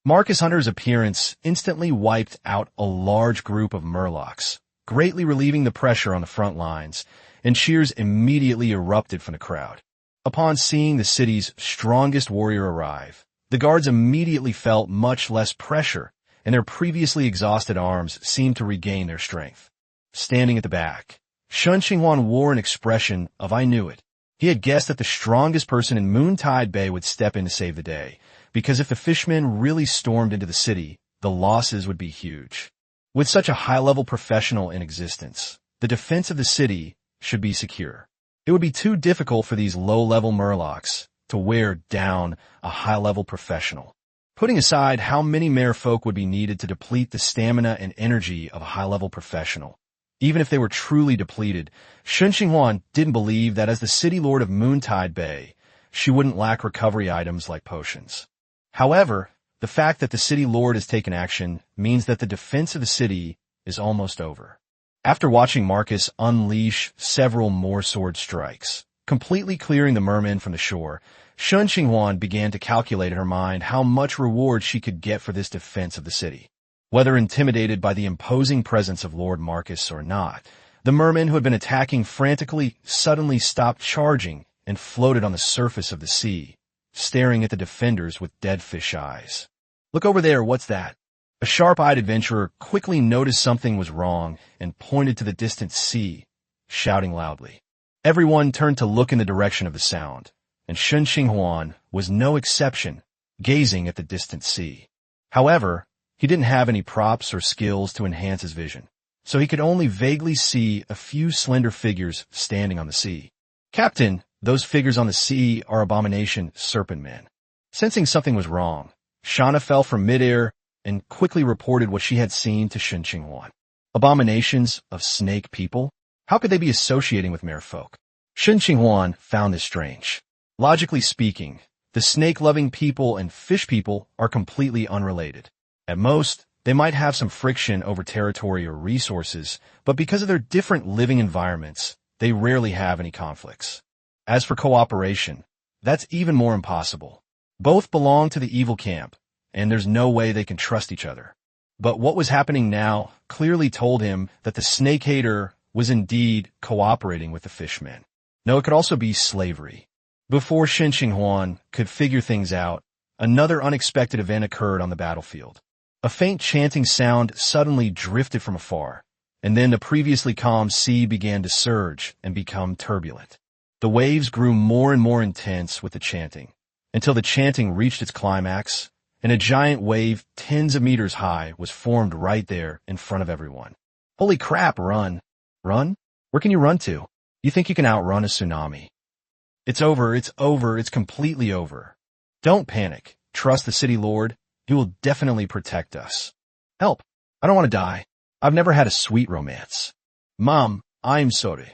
Marcus Hunter's appearance instantly wiped out a large group of Murlocs, greatly relieving the pressure on the front lines, and cheers immediately erupted from the crowd. Upon seeing the city's strongest warrior arrive, the guards immediately felt much less pressure, and their previously exhausted arms seemed to regain their strength. Standing at the back, Shen Qinghuan wore an expression of "I knew it." He had guessed that the strongest person in Moontide Bay would step in to save the day, because if the fishmen really stormed into the city, the losses would be huge. With such a high-level professional in existence, the defense of the city should be secure. It would be too difficult for these low-level Murlocs to wear down a high-level professional. Putting aside how many merfolk would be needed to deplete the stamina and energy of a high-level professional, even if they were truly depleted, Shen Qinghuan didn't believe that as the City Lord of Moontide Bay, she wouldn't lack recovery items like potions. However, the fact that the City Lord has taken action means that the defense of the city is almost over. After watching Marcus unleash several more sword strikes, completely clearing the mermen from the shore, Shen Qinghuan began to calculate in her mind how much reward she could get for this defense of the city. Whether intimidated by the imposing presence of Lord Marcus or not, the mermen who had been attacking frantically suddenly stopped charging and floated on the surface of the sea, staring at the defenders with dead fish eyes. "Look over there, what's that?" A sharp-eyed adventurer quickly noticed something was wrong and pointed to the distant sea, shouting loudly. Everyone turned to look in the direction of the sound, and Shen Qinghuan was no exception, gazing at the distant sea. However, he didn't have any props or skills to enhance his vision, so he could only vaguely see a few slender figures standing on the sea. "Captain, those figures on the sea are Abomination Serpent Men." Sensing something was wrong, Shauna fell from midair and quickly reported what she had seen to Shen Qinghuan. Abominations of snake people? How could they be associating with merfolk? Shen Qinghuan found this strange. Logically speaking, the snake-loving people and fish people are completely unrelated. At most, they might have some friction over territory or resources, but because of their different living environments, they rarely have any conflicts. As for cooperation, that's even more impossible. Both belong to the evil camp, and there's no way they can trust each other. But what was happening now clearly told him that the snake hater was indeed cooperating with the fishmen. No, it could also be slavery. Before Shen Qinghuan could figure things out, another unexpected event occurred on the battlefield. A faint chanting sound suddenly drifted from afar, and then the previously calm sea began to surge and become turbulent. The waves grew more and more intense with the chanting, until the chanting reached its climax, and a giant wave tens of meters high was formed right there in front of everyone. Holy crap, run! Run? Where can you run to? You think you can outrun a tsunami? It's over, it's completely over. Don't panic. Trust the City Lord. He will definitely protect us. Help! I don't want to die. I've never had a sweet romance. Mom, I'm sorry.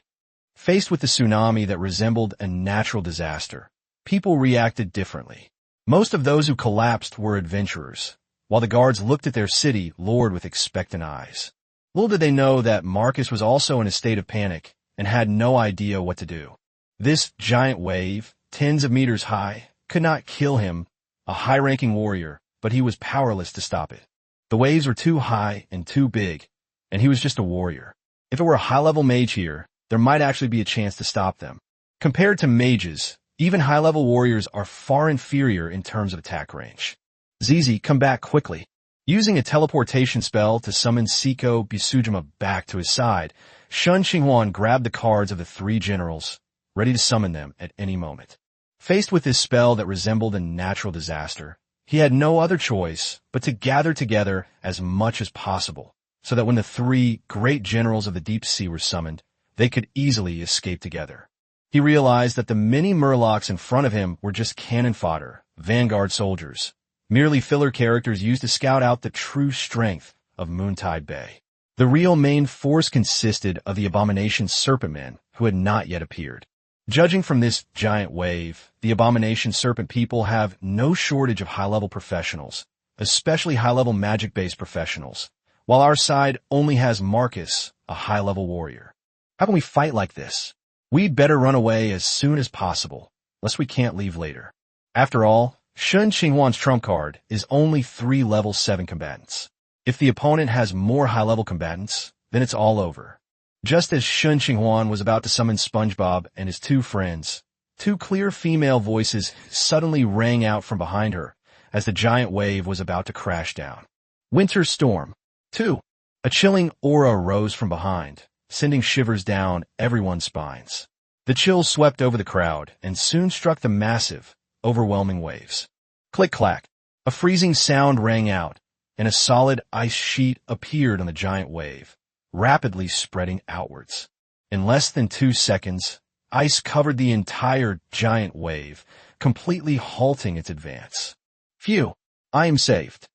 Faced with the tsunami that resembled a natural disaster, people reacted differently. Most of those who collapsed were adventurers, while the guards looked at their city lord with expectant eyes. Little did they know that Marcus was also in a state of panic and had no idea what to do. This giant wave, tens of meters high, could not kill him, a high-ranking warrior, but he was powerless to stop it. The waves were too high and too big, and he was just a warrior. If it were a high-level mage here, there might actually be a chance to stop them. Compared to mages, even high-level warriors are far inferior in terms of attack range. Zizi, come back quickly. Using a teleportation spell to summon Siko Bisujima back to his side, Shen Qinghuan grabbed the cards of the three generals, ready to summon them at any moment. Faced with this spell that resembled a natural disaster, he had no other choice but to gather together as much as possible, so that when the three great generals of the deep sea were summoned, they could easily escape together. He realized that the many murlocs in front of him were just cannon fodder, vanguard soldiers, merely filler characters used to scout out the true strength of Moontide Bay. The real main force consisted of the abomination serpent men who had not yet appeared. Judging from this giant wave, the abomination serpent people have no shortage of high-level professionals, especially high-level magic-based professionals, while our side only has Marcus, a high-level warrior. How can we fight like this? We'd better run away as soon as possible, lest we can't leave later. After all, Shen Qinghuan's trump card is only 3 level 7 combatants. If the opponent has more high-level combatants, then it's all over. Just as Shen Qinghuan was about to summon SpongeBob and his 2 friends, 2 clear female voices suddenly rang out from behind her as the giant wave was about to crash down. Winter Storm 2. A chilling aura rose from behind, sending shivers down everyone's spines. The chill swept over the crowd and soon struck the massive, overwhelming waves. Click-clack. A freezing sound rang out, and a solid ice sheet appeared on the giant wave, rapidly spreading outwards. In less than 2 seconds, ice covered the entire giant wave, completely halting its advance. Phew, I am saved.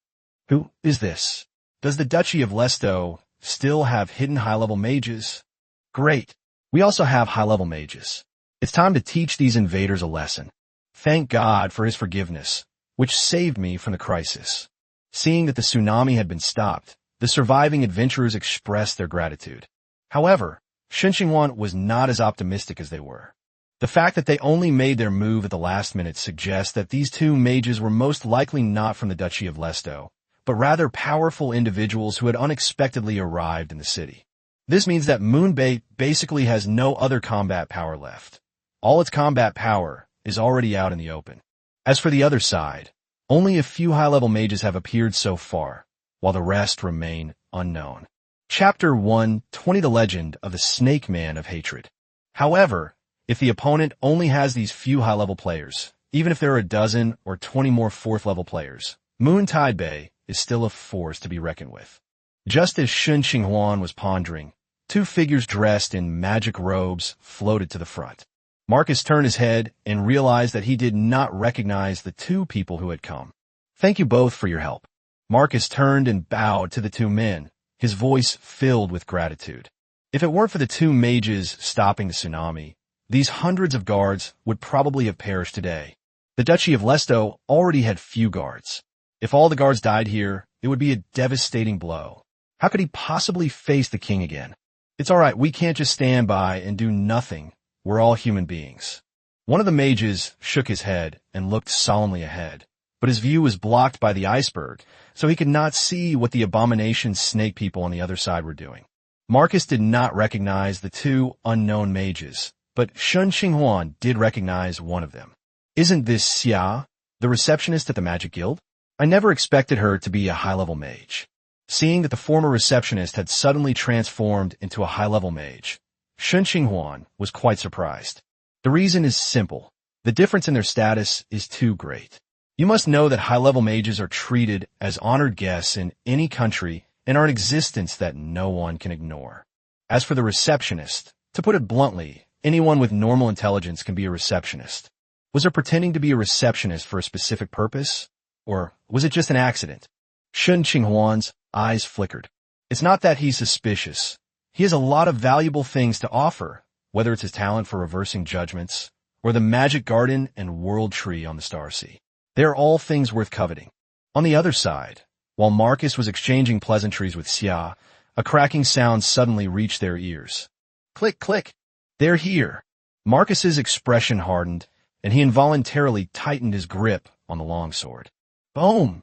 Who is this? Does the Duchy of Lesto still have hidden high-level mages? Great. We also have high-level mages. It's time to teach these invaders a lesson. Thank God for his forgiveness, which saved me from the crisis. Seeing that the tsunami had been stopped, the surviving adventurers expressed their gratitude. However, Shen Qinghuan was not as optimistic as they were. The fact that they only made their move at the last minute suggests that these 2 mages were most likely not from the Duchy of Lesto, but rather powerful individuals who had unexpectedly arrived in the city. This means that Moonbait basically has no other combat power left. All its combat power is already out in the open. As for the other side, only a few high-level mages have appeared so far, while the rest remain unknown. Chapter 1:20 The Legend of the Snake Man of Hatred. However, if the opponent only has these few high-level players, even if there are a dozen or 20 more 4th-level players, Moontide Bay is still a force to be reckoned with. Just as Shen Qinghuan was pondering, 2 figures dressed in magic robes floated to the front. Marcus turned his head and realized that he did not recognize the 2 people who had come. Thank you both for your help. Marcus turned and bowed to the 2 men, his voice filled with gratitude. If it weren't for the 2 mages stopping the tsunami, these hundreds of guards would probably have perished today. The Duchy of Lesto already had few guards. If all the guards died here, it would be a devastating blow. How could he possibly face the king again? It's all right, we can't just stand by and do nothing. We're all human beings. One of the mages shook his head and looked solemnly ahead, but his view was blocked by the iceberg, so he could not see what the abomination snake people on the other side were doing. Marcus did not recognize the 2 unknown mages, but Shen Qinghuan did recognize one of them. Isn't this Xia, the receptionist at the Magic Guild? I never expected her to be a high-level mage. Seeing that the former receptionist had suddenly transformed into a high-level mage, Shen Qinghuan was quite surprised. The reason is simple. The difference in their status is too great. You must know that high-level mages are treated as honored guests in any country and are an existence that no one can ignore. As for the receptionist, to put it bluntly, anyone with normal intelligence can be a receptionist. Was her pretending to be a receptionist for a specific purpose? Or was it just an accident? Shen Qinghuan's eyes flickered. It's not that he's suspicious. He has a lot of valuable things to offer, whether it's his talent for reversing judgments, or the magic garden and world tree on the Starsea. They're all things worth coveting. On the other side, while Marcus was exchanging pleasantries with Xia, a cracking sound suddenly reached their ears. Click, click. They're here. Marcus's expression hardened, and he involuntarily tightened his grip on the longsword. Boom!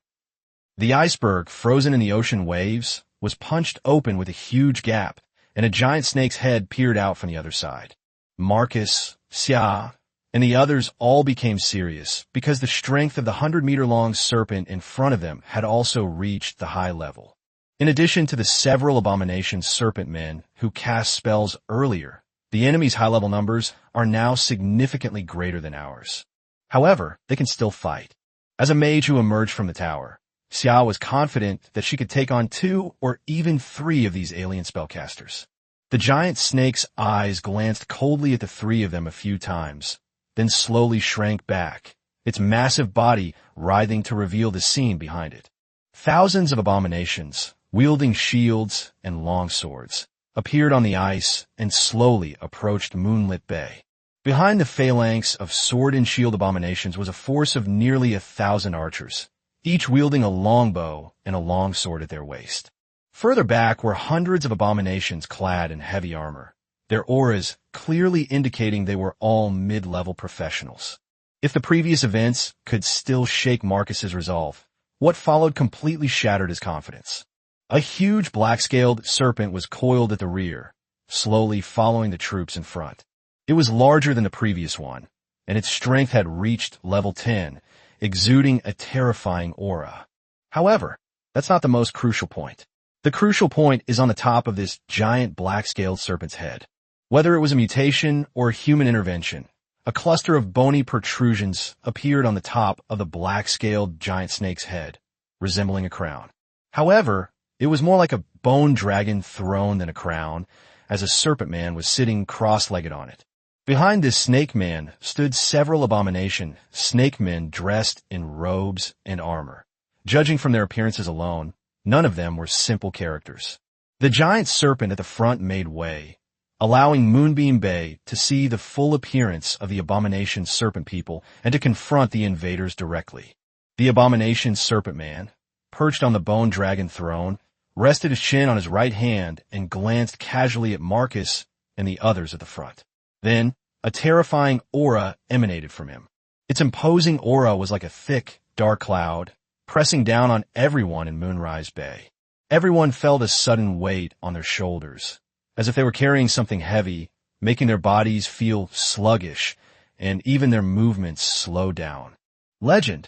The iceberg, frozen in the ocean waves, was punched open with a huge gap, and a giant snake's head peered out from the other side. Marcus, Xia, and the others all became serious because the strength of the 100-meter-long serpent in front of them had also reached the high level. In addition to the several abomination serpent men who cast spells earlier, the enemy's high-level numbers are now significantly greater than ours. However, they can still fight. As a mage who emerged from the tower, Xia was confident that she could take on 2 or even 3 of these alien spellcasters. The giant snake's eyes glanced coldly at the 3 of them a few times, then slowly shrank back, its massive body writhing to reveal the scene behind it. Thousands of abominations, wielding shields and long swords, appeared on the ice and slowly approached Moonlit Bay. Behind the phalanx of sword and shield abominations was a force of nearly 1,000 archers, each wielding a longbow and a longsword at their waist. Further back were hundreds of abominations clad in heavy armor, their auras clearly indicating they were all mid-level professionals. If the previous events could still shake Marcus's resolve, what followed completely shattered his confidence. A huge black-scaled serpent was coiled at the rear, slowly following the troops in front. It was larger than the previous one, and its strength had reached level 10, exuding a terrifying aura. However, that's not the most crucial point. The crucial point is on the top of this giant black-scaled serpent's head. Whether it was a mutation or human intervention, a cluster of bony protrusions appeared on the top of the black-scaled giant snake's head, resembling a crown. However, it was more like a bone dragon throne than a crown, as a serpent man was sitting cross-legged on it. Behind this snake man stood several abomination snake men dressed in robes and armor. Judging from their appearances alone, none of them were simple characters. The giant serpent at the front made way, allowing Moonbeam Bay to see the full appearance of the abomination serpent people and to confront the invaders directly. The abomination serpent man, perched on the bone dragon throne, rested his chin on his right hand and glanced casually at Marcus and the others at the front. Then, a terrifying aura emanated from him. Its imposing aura was like a thick, dark cloud, pressing down on everyone in Moonrise Bay. Everyone felt a sudden weight on their shoulders, as if they were carrying something heavy, making their bodies feel sluggish, and even their movements slow down. Legend.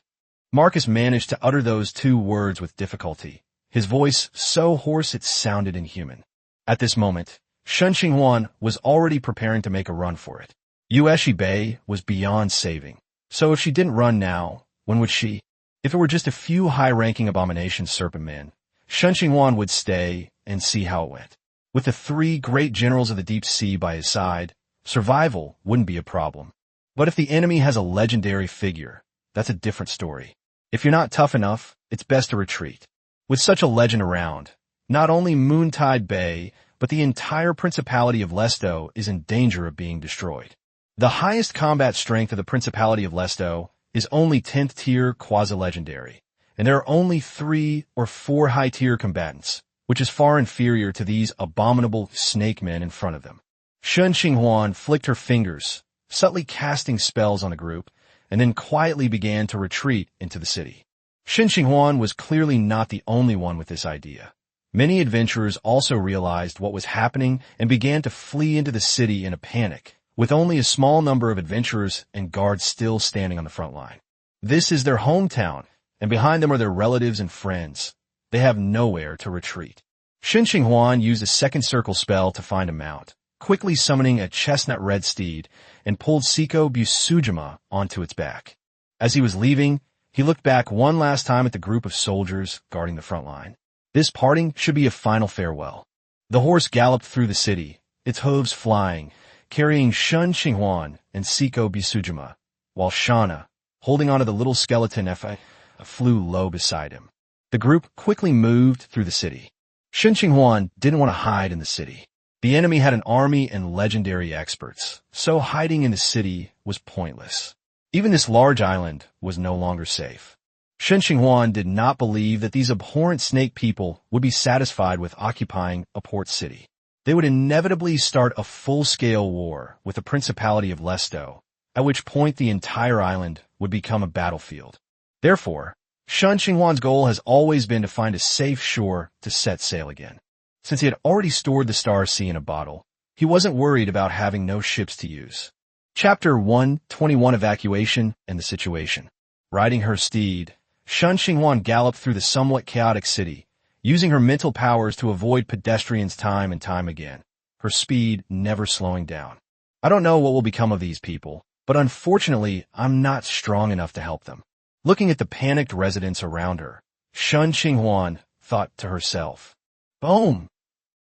Marcus managed to utter those 2 words with difficulty, his voice so hoarse it sounded inhuman. At this moment, Shen Qinghuan was already preparing to make a run for it. Yueshi Bay was beyond saving, so if she didn't run now, when would she? If it were just a few high-ranking abomination serpent men, Shen Qinghuan would stay and see how it went. With the 3 great generals of the deep sea by his side, survival wouldn't be a problem. But if the enemy has a legendary figure, that's a different story. If you're not tough enough, it's best to retreat. With such a legend around, not only Moontide Bay, but the entire Principality of Lesto is in danger of being destroyed. The highest combat strength of the Principality of Lesto is only 10th tier quasi-legendary, and there are only 3 or 4 high-tier combatants, which is far inferior to these abominable snake men in front of them. Shen Qinghuan flicked her fingers, subtly casting spells on the group, and then quietly began to retreat into the city. Shen Qinghuan was clearly not the only one with this idea. Many adventurers also realized what was happening and began to flee into the city in a panic, with only a small number of adventurers and guards still standing on the front line. This is their hometown, and behind them are their relatives and friends. They have nowhere to retreat. Shen Qinghuan used a second circle spell to find a mount, quickly summoning a chestnut-red steed, and pulled Siko Busujima onto its back. As he was leaving, he looked back one last time at the group of soldiers guarding the front line. This parting should be a final farewell. The horse galloped through the city, its hooves flying, carrying Shen Qinghuan and Siko Busujima, while Shauna, holding onto the little skeleton Efa, flew low beside him. The group quickly moved through the city. Shen Qinghuan didn't want to hide in the city. The enemy had an army and legendary experts, so hiding in the city was pointless. Even this large island was no longer safe. Shen Qinghuan did not believe that these abhorrent snake people would be satisfied with occupying a port city. They would inevitably start a full-scale war with the Principality of Lesto, at which point the entire island would become a battlefield. Therefore, Shen Qinghuan's goal has always been to find a safe shore to set sail again. Since he had already stored the Star Sea in a bottle, he wasn't worried about having no ships to use. Chapter 121 Evacuation and the Situation. Riding her steed, Shen Qinghuan galloped through the somewhat chaotic city, using her mental powers to avoid pedestrians time and time again, her speed never slowing down. I don't know what will become of these people, but unfortunately, I'm not strong enough to help them. Looking at the panicked residents around her, Shen Qinghuan thought to herself. Boom!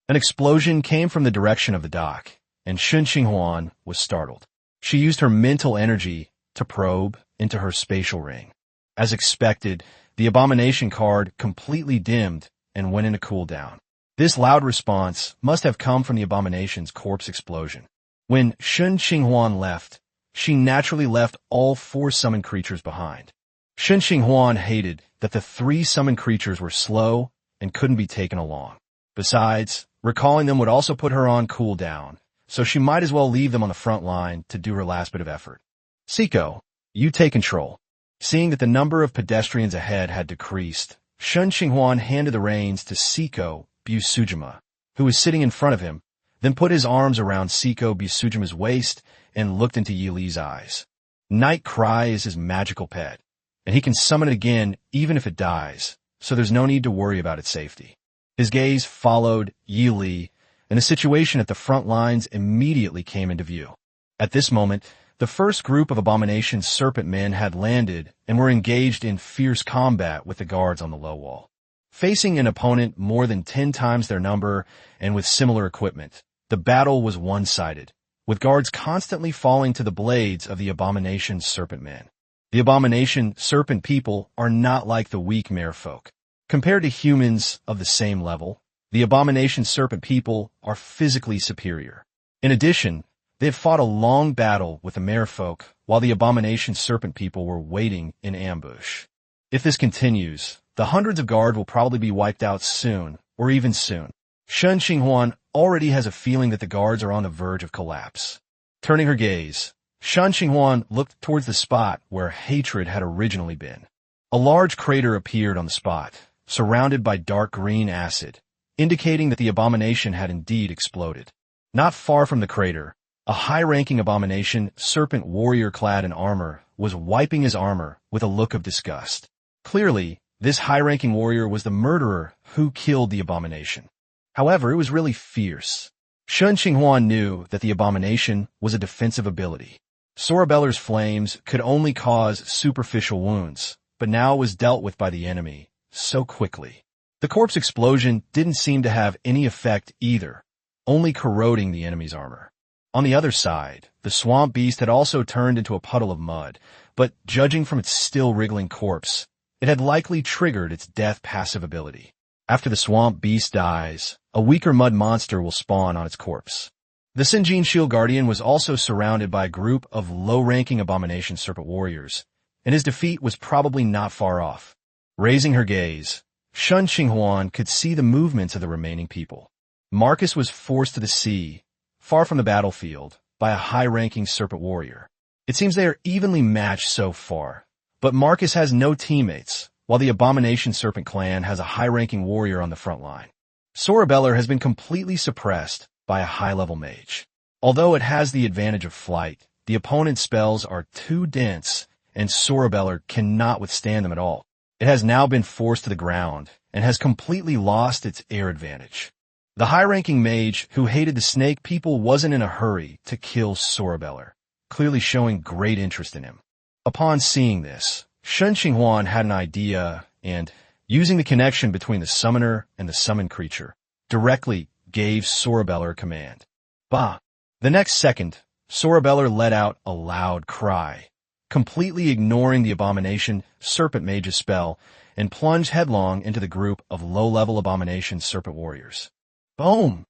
An explosion came from the direction of the dock, and Shen Qinghuan was startled. She used her mental energy to probe into her spatial ring. As expected, the abomination card completely dimmed and went into cooldown. This loud response must have come from the abomination's corpse explosion. When Shen Qinghuan left, she naturally left all 4 summoned creatures behind. Shen Qinghuan hated that the 3 summoned creatures were slow and couldn't be taken along. Besides, recalling them would also put her on cooldown, so she might as well leave them on the front line to do her last bit of effort. Siko, you take control. Seeing that the number of pedestrians ahead had decreased, Shen Qinghuan handed the reins to Siko Busujima, who was sitting in front of him, then put his arms around Siko Busujima's waist and looked into Yi Li's eyes. Night Cry is his magical pet, and he can summon it again even if it dies, so there's no need to worry about its safety. His gaze followed Yi Li, and the situation at the front lines immediately came into view. At this moment, the first group of Abomination Serpent Men had landed and were engaged in fierce combat with the guards on the low wall. Facing an opponent more than 10 times their number and with similar equipment, the battle was one-sided, with guards constantly falling to the blades of the Abomination Serpent Men. The Abomination Serpent people are not like the weak merfolk. Compared to humans of the same level, the Abomination Serpent people are physically superior. In addition, they had fought a long battle with the merfolk while the Abomination Serpent people were waiting in ambush. If this continues, the hundreds of guards will probably be wiped out soon, or even soon. Shen Qinghuan already has a feeling that the guards are on the verge of collapse. Turning her gaze, Shen Qinghuan looked towards the spot where hatred had originally been. A large crater appeared on the spot, surrounded by dark green acid, indicating that the abomination had indeed exploded. Not far from the crater, a high-ranking abomination serpent warrior clad in armor was wiping his armor with a look of disgust. Clearly, this high-ranking warrior was the murderer who killed the abomination. However, it was really fierce. Shen Qinghuan knew that the abomination was a defensive ability. Sorabeller's flames could only cause superficial wounds, but now it was dealt with by the enemy so quickly. The corpse explosion didn't seem to have any effect either, only corroding the enemy's armor. On the other side, the swamp beast had also turned into a puddle of mud, but judging from its still wriggling corpse, it had likely triggered its death passive ability. After the swamp beast dies, a weaker mud monster will spawn on its corpse. The Sinjin Shield Guardian was also surrounded by a group of low-ranking Abomination Serpent Warriors, and his defeat was probably not far off. Raising her gaze, Shen Qinghuan could see the movements of the remaining people. Marcus was forced to the sea, far from the battlefield, by a high-ranking serpent warrior. It seems they are evenly matched so far, but Marcus has no teammates, while the Abomination Serpent clan has a high-ranking warrior on the front line. Sorabeller has been completely suppressed by a high-level mage. Although it has the advantage of flight, the opponent's spells are too dense, and Sorabeller cannot withstand them at all. It has now been forced to the ground, and has completely lost its air advantage. The high-ranking mage who hated the snake people wasn't in a hurry to kill Sorabeller, clearly showing great interest in him. Upon seeing this, Shen Qinghuan had an idea and, using the connection between the summoner and the summoned creature, directly gave Sorabeller a command. Bah! The next second, Sorabeller let out a loud cry, completely ignoring the Abomination Serpent Mage's spell, and plunged headlong into the group of low-level Abomination Serpent Warriors. Boom!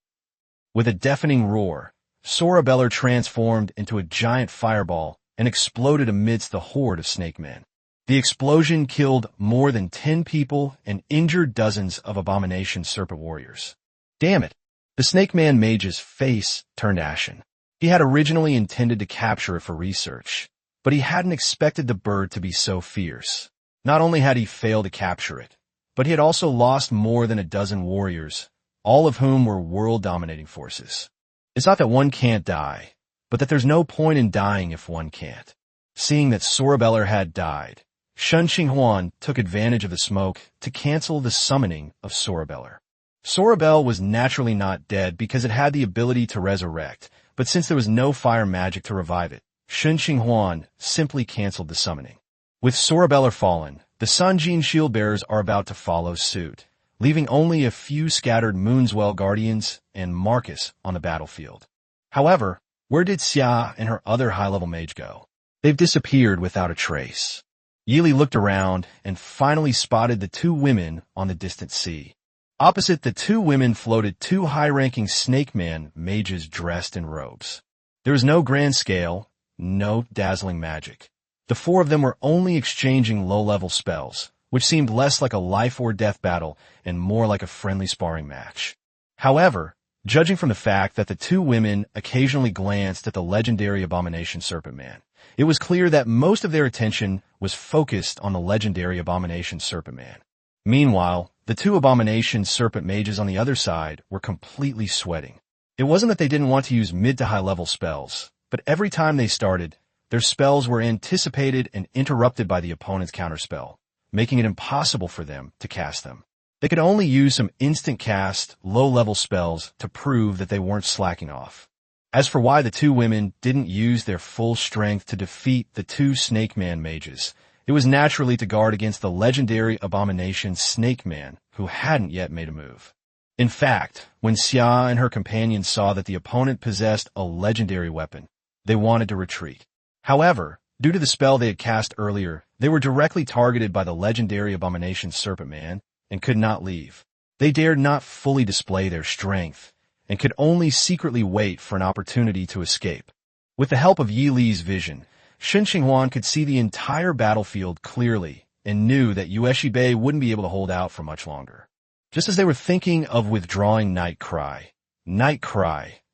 With a deafening roar, Sorabeller transformed into a giant fireball and exploded amidst the horde of snake men. The explosion killed more than 10 people and injured dozens of abomination serpent warriors. Damn it! The snake man mage's face turned ashen. He had originally intended to capture it for research, but he hadn't expected the bird to be so fierce. Not only had he failed to capture it, but he had also lost more than a dozen warriors, all of whom were world-dominating forces. It's not that one can't die, but that there's no point in dying if one can't. Seeing that Sorabellar had died, Shen Qinghuan took advantage of the smoke to cancel the summoning of Sorabellar. Sorabel was naturally not dead because it had the ability to resurrect, but since there was no fire magic to revive it, Shen Qinghuan simply canceled the summoning. With Sorabellar fallen, the Sanjin shield-bearers are about to follow suit, leaving only a few scattered Moonswell guardians and Marcus on the battlefield. However, where did Xia and her other high-level mage go? They've disappeared without a trace. Yili looked around and finally spotted the two women on the distant sea. Opposite the two women floated two high-ranking snake man mages dressed in robes. There was no grand scale, no dazzling magic. The four of them were only exchanging low-level spells, which seemed less like a life-or-death battle and more like a friendly sparring match. However, judging from the fact that the two women occasionally glanced at the legendary abomination serpent man, it was clear that most of their attention was focused on the legendary abomination serpent man. Meanwhile, the two abomination serpent mages on the other side were completely sweating. It wasn't that they didn't want to use mid to high level spells, but every time they started, their spells were anticipated and interrupted by the opponent's counterspell, making it impossible for them to cast them. They could only use some instant cast, low-level spells to prove that they weren't slacking off. As for why the two women didn't use their full strength to defeat the two Snake Man mages, it was naturally to guard against the legendary abomination Snake Man, who hadn't yet made a move. In fact, when Xia and her companions saw that the opponent possessed a legendary weapon, they wanted to retreat. However, due to the spell they had cast earlier, they were directly targeted by the legendary abomination Serpent Man and could not leave. They dared not fully display their strength and could only secretly wait for an opportunity to escape. With the help of Yi Li's vision, Shen Qinghuan could see the entire battlefield clearly and knew that Yueshi Bei wouldn't be able to hold out for much longer. Just as they were thinking of withdrawing Night Cry,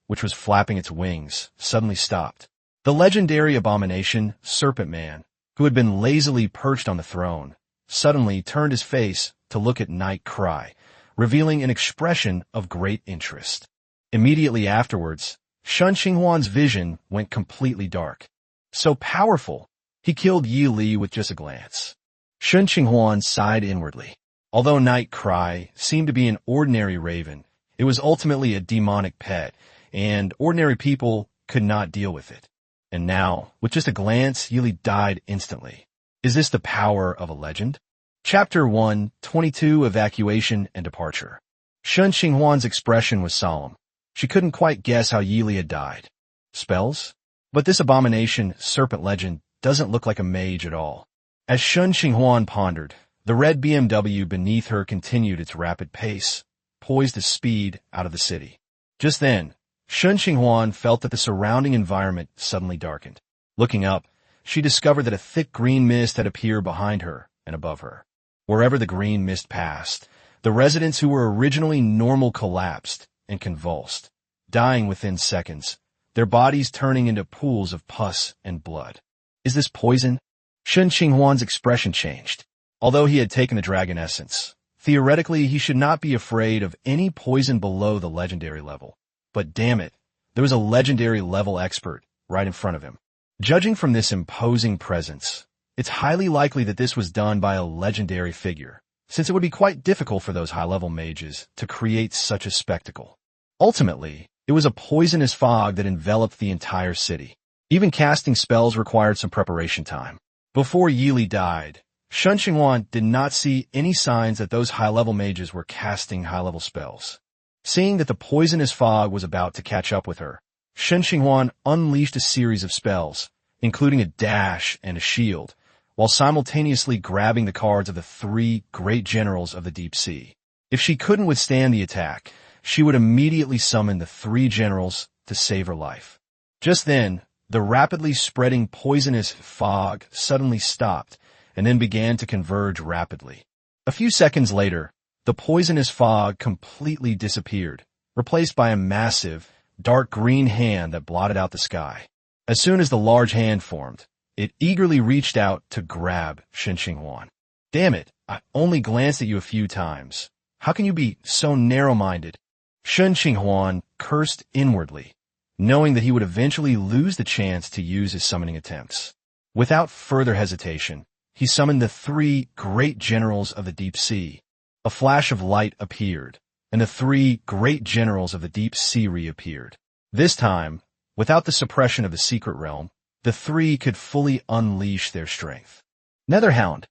which was flapping its wings, suddenly stopped. The legendary abomination, Serpent Man, who had been lazily perched on the throne, suddenly turned his face to look at Night Cry, revealing an expression of great interest. Immediately afterwards, Shen Qinghuan's vision went completely dark. So powerful, he killed Yi Li with just a glance. Shen Qinghuan sighed inwardly. Although Night Cry seemed to be an ordinary raven, it was ultimately a demonic pet, and ordinary people could not deal with it. And now, with just a glance, Yi Li died instantly. Is this the power of a legend? Chapter 1, 22 Evacuation and Departure. Shen Qinghuan's expression was solemn. She couldn't quite guess how Yi Li had died. Spells? But this abomination, serpent legend, doesn't look like a mage at all. As Shen Qinghuan pondered, the red BMW beneath her continued its rapid pace, poised to speed out of the city. Just then, Shen Qinghuan felt that the surrounding environment suddenly darkened. Looking up, she discovered that a thick green mist had appeared behind her and above her. Wherever the green mist passed, the residents who were originally normal collapsed and convulsed, dying within seconds, their bodies turning into pools of pus and blood. Is this poison? Shen Qinghuan's expression changed. Although he had taken the dragon essence, theoretically he should not be afraid of any poison below the legendary level. But damn it, there was a legendary level expert right in front of him. Judging from this imposing presence, it's highly likely that this was done by a legendary figure, since it would be quite difficult for those high-level mages to create such a spectacle. Ultimately, it was a poisonous fog that enveloped the entire city. Even casting spells required some preparation time. Before Yi Li died, Shen Qinghuan did not see any signs that those high-level mages were casting high-level spells. Seeing that the poisonous fog was about to catch up with her, Shen Qinghuan unleashed a series of spells, including a dash and a shield, while simultaneously grabbing the cards of the three great generals of the deep sea. If she couldn't withstand the attack, she would immediately summon the three generals to save her life. Just then, The rapidly spreading poisonous fog suddenly stopped and then began to converge rapidly. A few seconds later, the poisonous fog completely disappeared, replaced by a massive, dark green hand that blotted out the sky. As soon as the large hand formed, it eagerly reached out to grab Shen Qinghuan. Damn it, I only glanced at you a few times. How can you be so narrow-minded? Shen Qinghuan cursed inwardly, knowing that he would eventually lose the chance to use his summoning attempts. Without further hesitation, he summoned the 3 great generals of the deep sea. A flash of light appeared, and the 3 great generals of the deep sea reappeared. This time, without the suppression of the secret realm, the 3 could fully unleash their strength. Netherhound.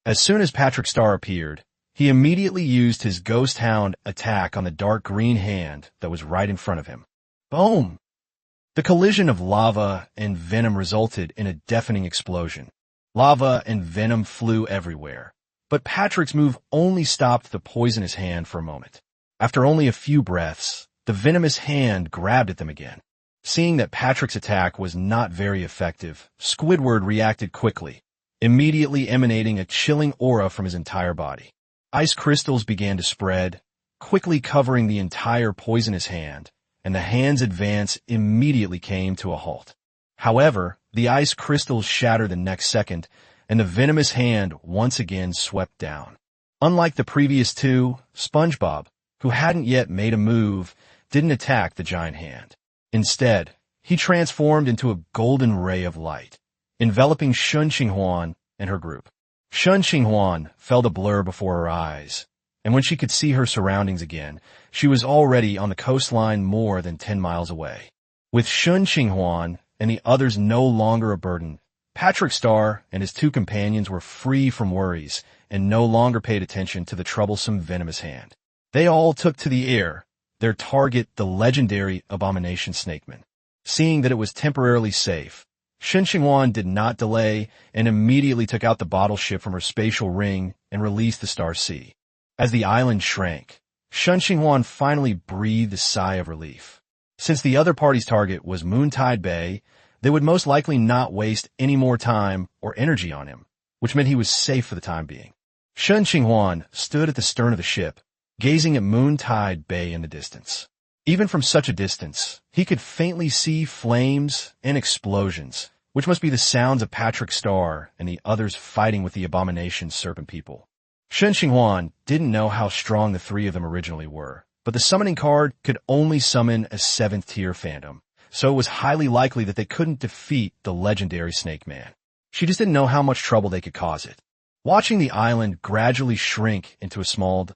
As soon as Patrick Star appeared, he immediately used his Ghost Hound attack on the dark green hand that was right in front of him. Boom! The collision of lava and venom resulted in a deafening explosion. Lava and venom flew everywhere, but Patrick's move only stopped the poisonous hand for a moment. After only a few breaths, the venomous hand grabbed at them again. Seeing that Patrick's attack was not very effective, Squidward reacted quickly, immediately emanating a chilling aura from his entire body. Ice crystals began to spread, quickly covering the entire poisonous hand, and the hand's advance immediately came to a halt. However, the ice crystals shattered the next second, and the venomous hand once again swept down. Unlike the previous 2, SpongeBob, who hadn't yet made a move, didn't attack the giant hand. Instead, he transformed into a golden ray of light, enveloping Shen Qinghuan and her group. Shen Qinghuan fell to blur before her eyes, and when she could see her surroundings again, she was already on the coastline more than 10 miles away. With Shen Qinghuan and the others no longer a burden, Patrick Star and his 2 companions were free from worries and no longer paid attention to the troublesome venomous hand. They all took to the air, their target the legendary abomination snakeman. Seeing that it was temporarily safe, Shen Qinghuan did not delay and immediately took out the bottle ship from her spatial ring and released the Star Sea. As the island shrank, Shen Qinghuan finally breathed a sigh of relief. Since the other party's target was Moontide Bay, they would most likely not waste any more time or energy on him, which meant he was safe for the time being. Shen Qinghuan stood at the stern of the ship, gazing at Moontide Bay in the distance. Even from such a distance, he could faintly see flames and explosions, which must be the sounds of Patrick Star and the others fighting with the abomination serpent people. Shen Qinghuan didn't know how strong the 3 of them originally were, but the summoning card could only summon a 7th-tier phantom, so it was highly likely that they couldn't defeat the legendary Snake Man. She just didn't know how much trouble they could cause it. Watching the island gradually shrink into a small,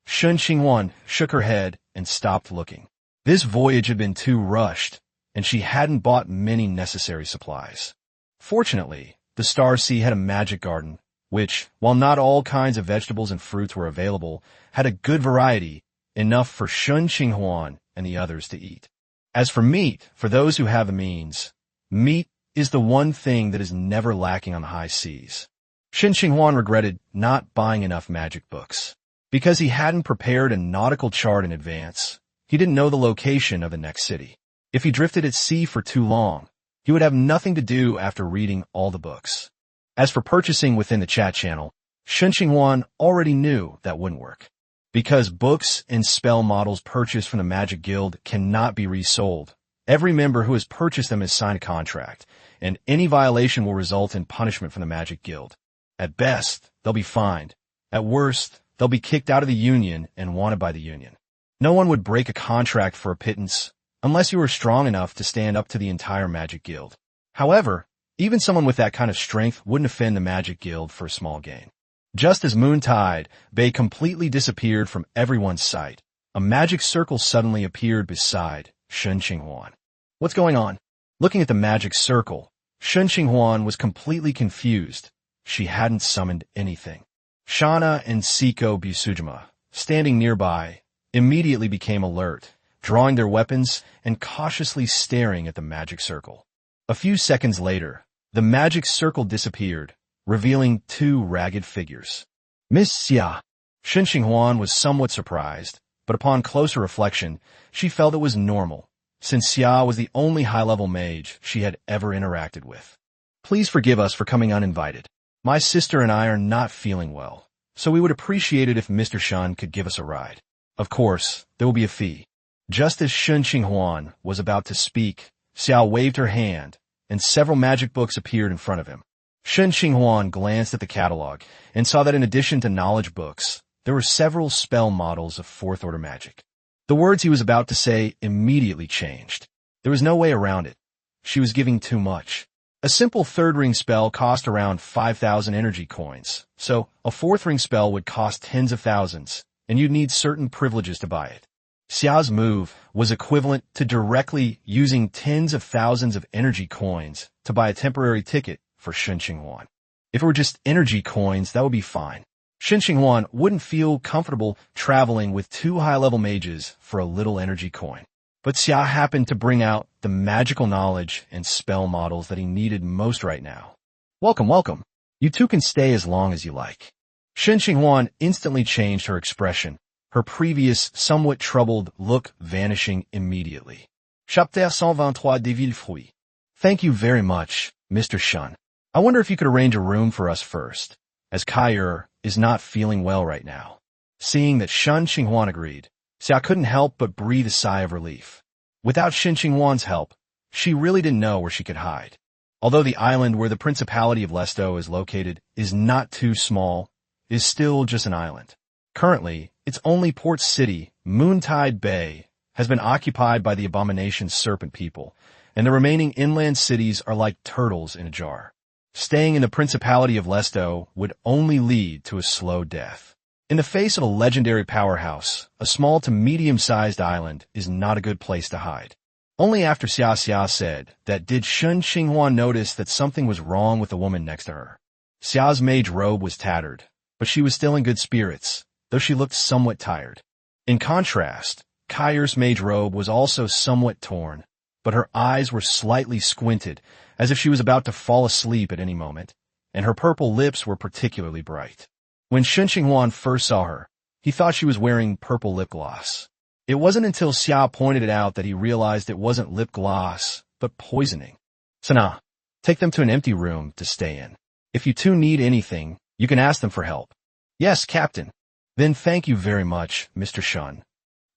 Shen Qinghuan shook her head and stopped looking. This voyage had been too rushed, and she hadn't bought many necessary supplies. Fortunately, the Star Sea had a magic garden, which, while not all kinds of vegetables and fruits were available, had a good variety, enough for Shen Qinghuan and the others to eat. As for meat, for those who have the means, meat is the one thing that is never lacking on the high seas. Shen Qinghuan regretted not buying enough magic books. Because he hadn't prepared a nautical chart in advance, he didn't know the location of the next city. If he drifted at sea for too long, he would have nothing to do after reading all the books. As for purchasing within the chat channel, Shen Qinghuan already knew that wouldn't work. Because books and spell models purchased from the Magic Guild cannot be resold, every member who has purchased them has signed a contract, and any violation will result in punishment from the Magic Guild. At best, they'll be fined. At worst, they'll be kicked out of the Union and wanted by the Union. No one would break a contract for a pittance unless you were strong enough to stand up to the entire Magic Guild. However, even someone with that kind of strength wouldn't offend the Magic Guild for a small gain. Just as Moontide Bay completely disappeared from everyone's sight, a magic circle suddenly appeared beside Shen Qinghuan. What's going on? Looking at the magic circle, Shen Qinghuan was completely confused. She hadn't summoned anything. Shana and Siko Busujima, standing nearby, immediately became alert, drawing their weapons and cautiously staring at the magic circle. A few seconds later, the magic circle disappeared, revealing 2 ragged figures. Miss Xia. Shen Qinghuan was somewhat surprised, but upon closer reflection, she felt it was normal, since Xia was the only high-level mage she had ever interacted with. Please forgive us for coming uninvited. My sister and I are not feeling well, so we would appreciate it if Mr. Shen could give us a ride. Of course, there will be a fee. Just as Shen Qinghuan was about to speak, Xia waved her hand, and several magic books appeared in front of him. Shen Qinghuan glanced at the catalog and saw that in addition to knowledge books, there were several spell models of fourth-order magic. The words he was about to say immediately changed. There was no way around it. She was giving too much. A simple third-ring spell cost around 5,000 energy coins, so a fourth-ring spell would cost tens of thousands, and you'd need certain privileges to buy it. Xiao's move was equivalent to directly using tens of thousands of energy coins to buy a temporary ticket for Shen Qinghuan. If it were just energy coins, that would be fine. Shen Qinghuan wouldn't feel comfortable traveling with two high-level mages for a little energy coin. But Xia happened to bring out the magical knowledge and spell models that he needed most right now. Welcome, welcome. You two can stay as long as you like. Shen Qinghuan instantly changed her expression, her previous somewhat troubled look vanishing immediately. Chapter 123 des Villefruits. Thank you very much, Mr. Shen. I wonder if you could arrange a room for us first, as Kai is not feeling well right now. Seeing that Shen Qinghuan agreed, Xia couldn't help but breathe a sigh of relief. Without Shen Qinghuan's help, she really didn't know where she could hide. Although the island where the Principality of Lesto is located is not too small, it is still just an island. Currently, its only port city, Moontide Bay, has been occupied by the abomination serpent people, and the remaining inland cities are like turtles in a jar. Staying in the Principality of Lesto would only lead to a slow death. In the face of a legendary powerhouse, a small to medium-sized island is not a good place to hide. Only after Xia said that did Shen Qinghuan notice that something was wrong with the woman next to her. Xia's mage robe was tattered, but she was still in good spirits, though she looked somewhat tired. In contrast, Kai's mage robe was also somewhat torn, but her eyes were slightly squinted, as if she was about to fall asleep at any moment, and her purple lips were particularly bright. When Shen Qinghuan first saw her, he thought she was wearing purple lip gloss. It wasn't until Xia pointed it out that he realized it wasn't lip gloss, but poisoning. Sana, take them to an empty room to stay in. If you two need anything, you can ask them for help. Yes, Captain. Then thank you very much, Mr. Shen.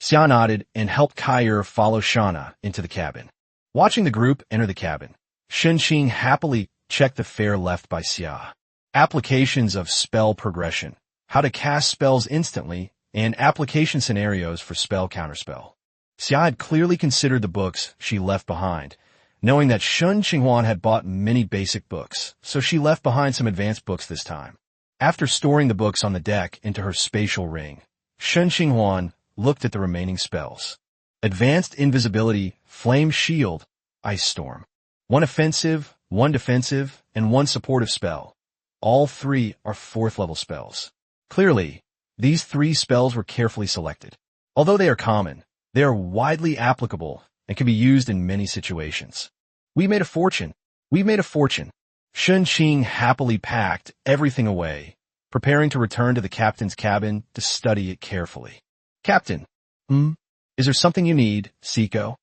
Xia nodded and helped Kai follow Shana into the cabin. Watching the group enter the cabin, Shen Qing happily checked the fare left by Xia. Applications of spell progression, how to cast spells instantly, and application scenarios for spell counterspell. Xia had clearly considered the books she left behind, knowing that Shen Qinghuan had bought many basic books, so she left behind some advanced books this time. After storing the books on the deck into her spatial ring, Shen Qinghuan looked at the remaining spells. Advanced Invisibility, Flame Shield, Ice Storm. 1 offensive, 1 defensive, and 1 supportive spell. All 3 are 4th-level spells. Clearly, these 3 spells were carefully selected. Although they are common, they are widely applicable and can be used in many situations. We made a fortune. Shen Qing happily packed everything away, preparing to return to the captain's cabin to study it carefully. Captain, is there something you need, Siko?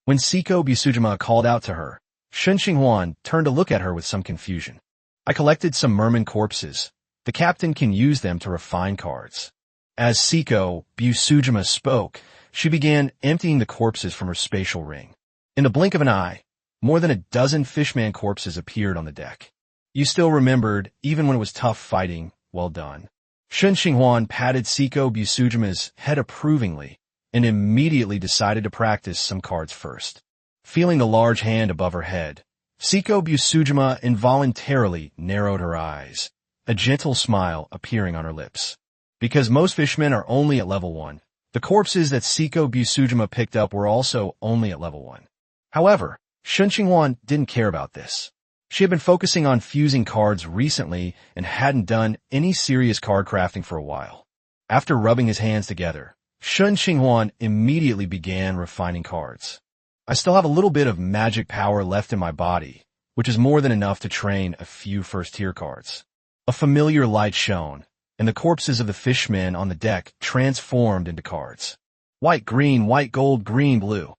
When Siko Busujima called out to her, Shen Qinghuan turned to look at her with some confusion. I collected some merman corpses. The captain can use them to refine cards. As Siko Busujima spoke, she began emptying the corpses from her spatial ring. In the blink of an eye, more than a dozen fishman corpses appeared on the deck. You still remembered, even when it was tough fighting. Well done. Shen Qinghuan patted Siko Busujima's head approvingly and immediately decided to practice some cards first. Feeling the large hand above her head, Siko Busujima involuntarily narrowed her eyes, a gentle smile appearing on her lips. Because most fishmen are only at level 1, the corpses that Siko Busujima picked up were also only at level 1. However, Shen Qinghuan didn't care about this. She had been focusing on fusing cards recently and hadn't done any serious card crafting for a while. After rubbing his hands together, Shen Qinghuan immediately began refining cards. I still have a little bit of magic power left in my body, which is more than enough to train a few first-tier cards. A familiar light shone, and the corpses of the fishmen on the deck transformed into cards. White, green, white, gold, green, blue.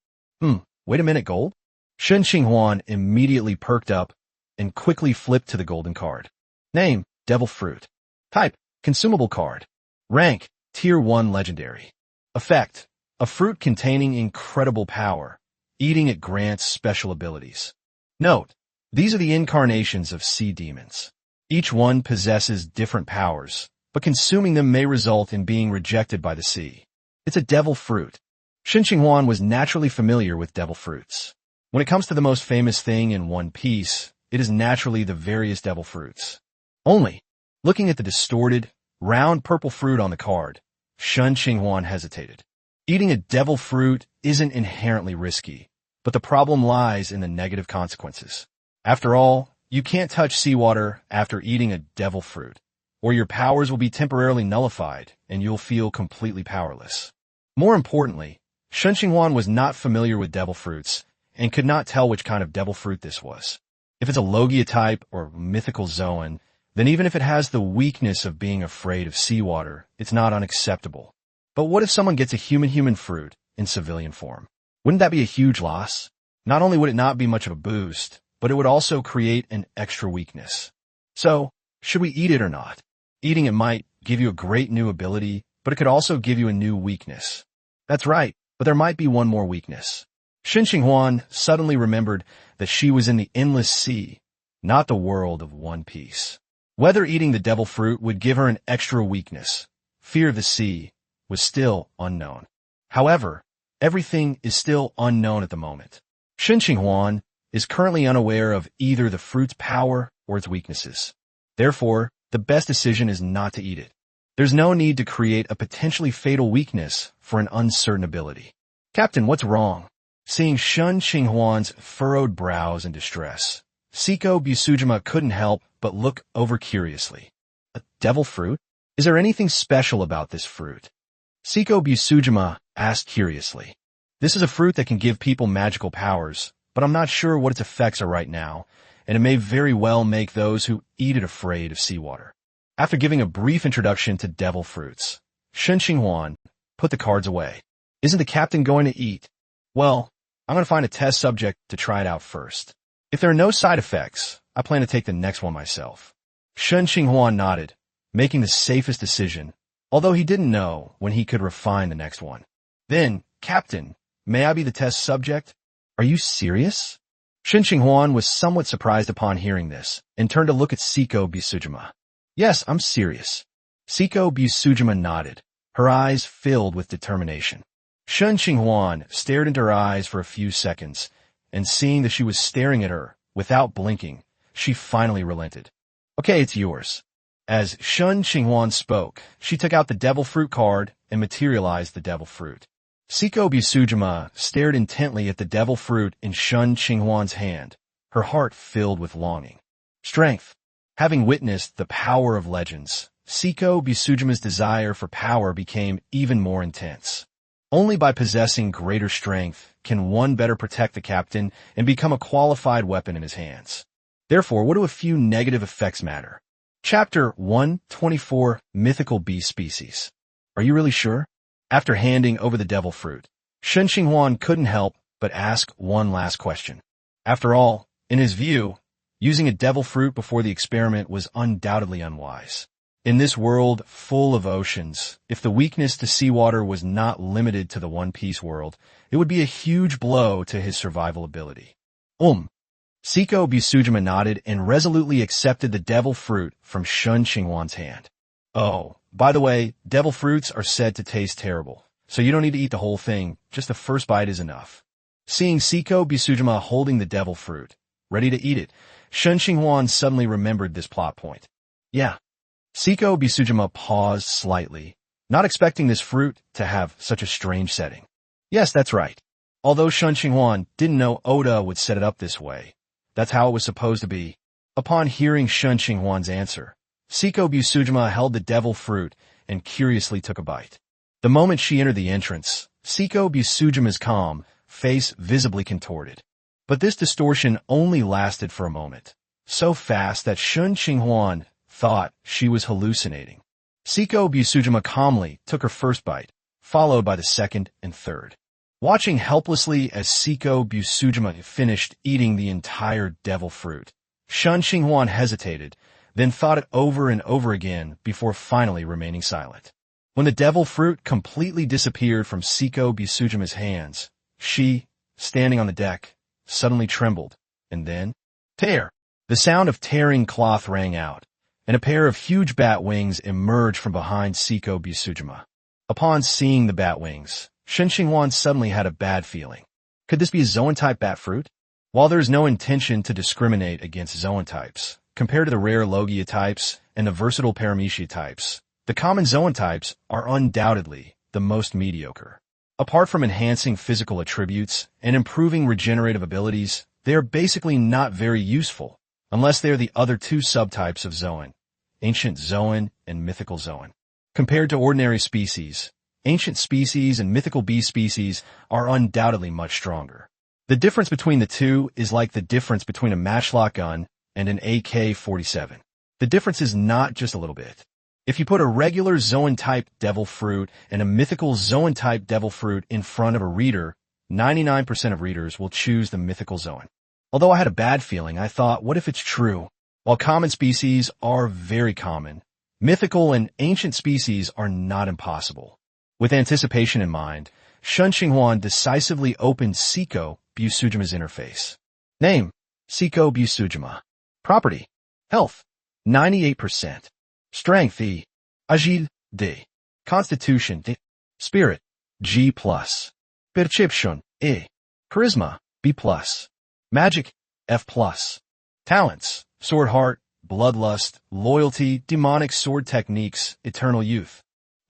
Wait a minute, gold? Shen Qinghuan immediately perked up and quickly flipped to the golden card. Name, Devil Fruit. Type, Consumable card. Rank, Tier 1 Legendary. Effect, a fruit containing incredible power. Eating it grants special abilities. Note, these are the incarnations of sea demons. Each one possesses different powers, but consuming them may result in being rejected by the sea. It's a devil fruit. Shen Qinghuan was naturally familiar with devil fruits. When it comes to the most famous thing in One Piece, it is naturally the various devil fruits. Only, looking at the distorted, round purple fruit on the card, Shen Qinghuan hesitated. Eating a devil fruit isn't inherently risky, but the problem lies in the negative consequences. After all, you can't touch seawater after eating a devil fruit, or your powers will be temporarily nullified and you'll feel completely powerless. More importantly, Shen Qinghuan was not familiar with devil fruits and could not tell which kind of devil fruit this was. If it's a Logia type or mythical Zoan, then even if it has the weakness of being afraid of seawater, it's not unacceptable. But what if someone gets a human fruit in civilian form? Wouldn't that be a huge loss? Not only would it not be much of a boost, but it would also create an extra weakness. So, should we eat it or not? Eating it might give you a great new ability, but it could also give you a new weakness. That's right, but there might be one more weakness. Shen Qinghuan suddenly remembered that she was in the endless sea, not the world of One Piece. Whether eating the devil fruit would give her an extra weakness, fear of the sea, was still unknown. However, everything is still unknown at the moment. Shen Qinghuan is currently unaware of either the fruit's power or its weaknesses. Therefore, the best decision is not to eat it. There's no need to create a potentially fatal weakness for an uncertain ability. Captain, what's wrong? Seeing Shen Qinghuan's furrowed brows in distress, Siko Busujima couldn't help but look over curiously. A devil fruit? Is there anything special about this fruit? Siko Busujima asked curiously. This is a fruit that can give people magical powers, but I'm not sure what its effects are right now, and it may very well make those who eat it afraid of seawater. After giving a brief introduction to devil fruits, Shen Qinghuan put the cards away. Isn't the captain going to eat? Well, I'm going to find a test subject to try it out first. If there are no side effects, I plan to take the next one myself. Shen Qinghuan nodded, making the safest decision, although he didn't know when he could refine the next one. Then, Captain, may I be the test subject? Are you serious? Shen Qinghuan was somewhat surprised upon hearing this, and turned to look at Siko Busujima. Yes, I'm serious. Siko Busujima nodded, her eyes filled with determination. Shen Qinghuan stared into her eyes for a few seconds, and seeing that she was staring at her without blinking, she finally relented. Okay, it's yours. As Shen Qinghuan spoke, she took out the devil fruit card and materialized the devil fruit. Siko Busujima stared intently at the devil fruit in Shen Qinghuan's hand, her heart filled with longing. Strength. Having witnessed the power of legends, Siko Busujima's desire for power became even more intense. Only by possessing greater strength can one better protect the captain and become a qualified weapon in his hands. Therefore, what do a few negative effects matter? Chapter 124, Mythical Beast Species. Are you really sure? After handing over the devil fruit, Shen Qinghuan couldn't help but ask one last question. After all, in his view, using a devil fruit before the experiment was undoubtedly unwise. In this world full of oceans, if the weakness to seawater was not limited to the One Piece world, it would be a huge blow to his survival ability. Siko Busujima nodded and resolutely accepted the devil fruit from Shen Qinghuan's hand. Oh, by the way, devil fruits are said to taste terrible, so you don't need to eat the whole thing, just the first bite is enough. Seeing Siko Busujima holding the devil fruit, ready to eat it, Shen Qinghuan suddenly remembered this plot point. Yeah. Siko Busujima paused slightly, not expecting this fruit to have such a strange setting. Yes, that's right. Although Shen Qinghuan didn't know Oda would set it up this way, that's how it was supposed to be. Upon hearing Shen Qinghuan's answer, Siko Busujima held the devil fruit and curiously took a bite. The moment she entered the entrance, Siko Busujima's calm face visibly contorted. But this distortion only lasted for a moment, so fast that Shen Qinghuan thought she was hallucinating. Siko Busujima calmly took her first bite, followed by the second and third. watching helplessly as Siko Busujima finished eating the entire devil fruit. Shen Qinghuan hesitated, then thought it over and over again before finally remaining silent. When the devil fruit completely disappeared from Siko Busujima's hands, she, standing on the deck, suddenly trembled, and then, tear! The sound of tearing cloth rang out, and a pair of huge bat wings emerged from behind Siko Busujima. Upon seeing the bat wings, Shen Qinghuan suddenly had a bad feeling. Could this be a zoan-type bat fruit? While there is no intention to discriminate against zoan types, compared to the rare Logia types and the versatile Paramecia types, the common zoan types are undoubtedly the most mediocre. Apart from enhancing physical attributes and improving regenerative abilities, they are basically not very useful, unless they are the other two subtypes of zoan, ancient zoan and mythical zoan. Compared to ordinary species, ancient species and mythical beast species are undoubtedly much stronger. The difference between the two is like the difference between a matchlock gun and an AK-47. The difference is not just a little bit. If you put a regular zoan-type devil fruit and a mythical zoan-type devil fruit in front of a reader, 99% of readers will choose the mythical zoan. Although I had a bad feeling, I thought, what if it's true? While common species are very common, mythical and ancient species are not impossible. With anticipation in mind, Shen Qinghuan decisively opened Siko Busujima's interface. Name, Siko Busujima. Property, health, 98%. Strength, E. Agile, D. Constitution, D. Spirit, G+. Perception, E. Charisma, B+. Magic, F+. Talents, Sword Heart, Bloodlust, Loyalty, Demonic Sword Techniques, Eternal Youth.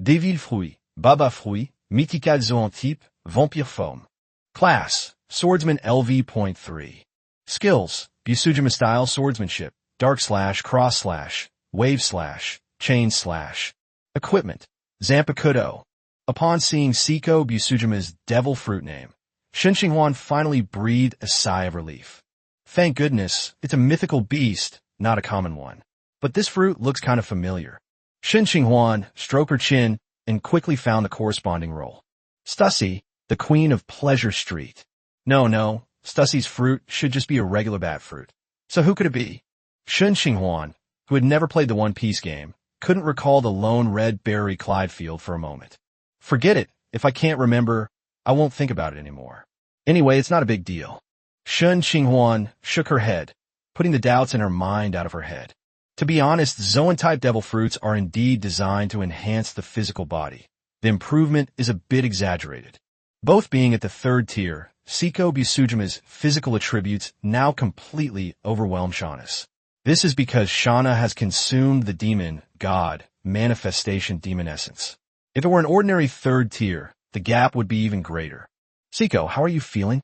Devil Fruit, Baba Fruit, Mythical Zoan Type, Vampire Forme. Class, Swordsman LV.3. Skills, Busujima Style Swordsmanship, Dark Slash, Cross Slash, Wave Slash, Chain Slash. Equipment, Zanpakudo. Upon seeing Siko Busujima's devil fruit name, Shen Qinghuan finally breathed a sigh of relief. Thank goodness, it's a mythical beast, not a common one. But this fruit looks kind of familiar. Shen Qinghuan stroked her chin and quickly found the corresponding role. Stussy, the Queen of Pleasure Street. No, Stussy's fruit should just be a regular bat fruit. So who could it be? Shen Qinghuan, who had never played the One Piece game, couldn't recall the lone red berry Clydefield for a moment. Forget it. If I can't remember, I won't think about it anymore. Anyway, it's not a big deal. Shen Qinghuan shook her head, putting the doubts in her mind out of her head. To be honest, zoan-type devil fruits are indeed designed to enhance the physical body. The improvement is a bit exaggerated. Both being at the third tier, Siko Busujima's physical attributes now completely overwhelm Shauna's. This is because Shauna has consumed the demon, god, manifestation demon essence. If it were an ordinary third tier, the gap would be even greater. Siko, how are you feeling?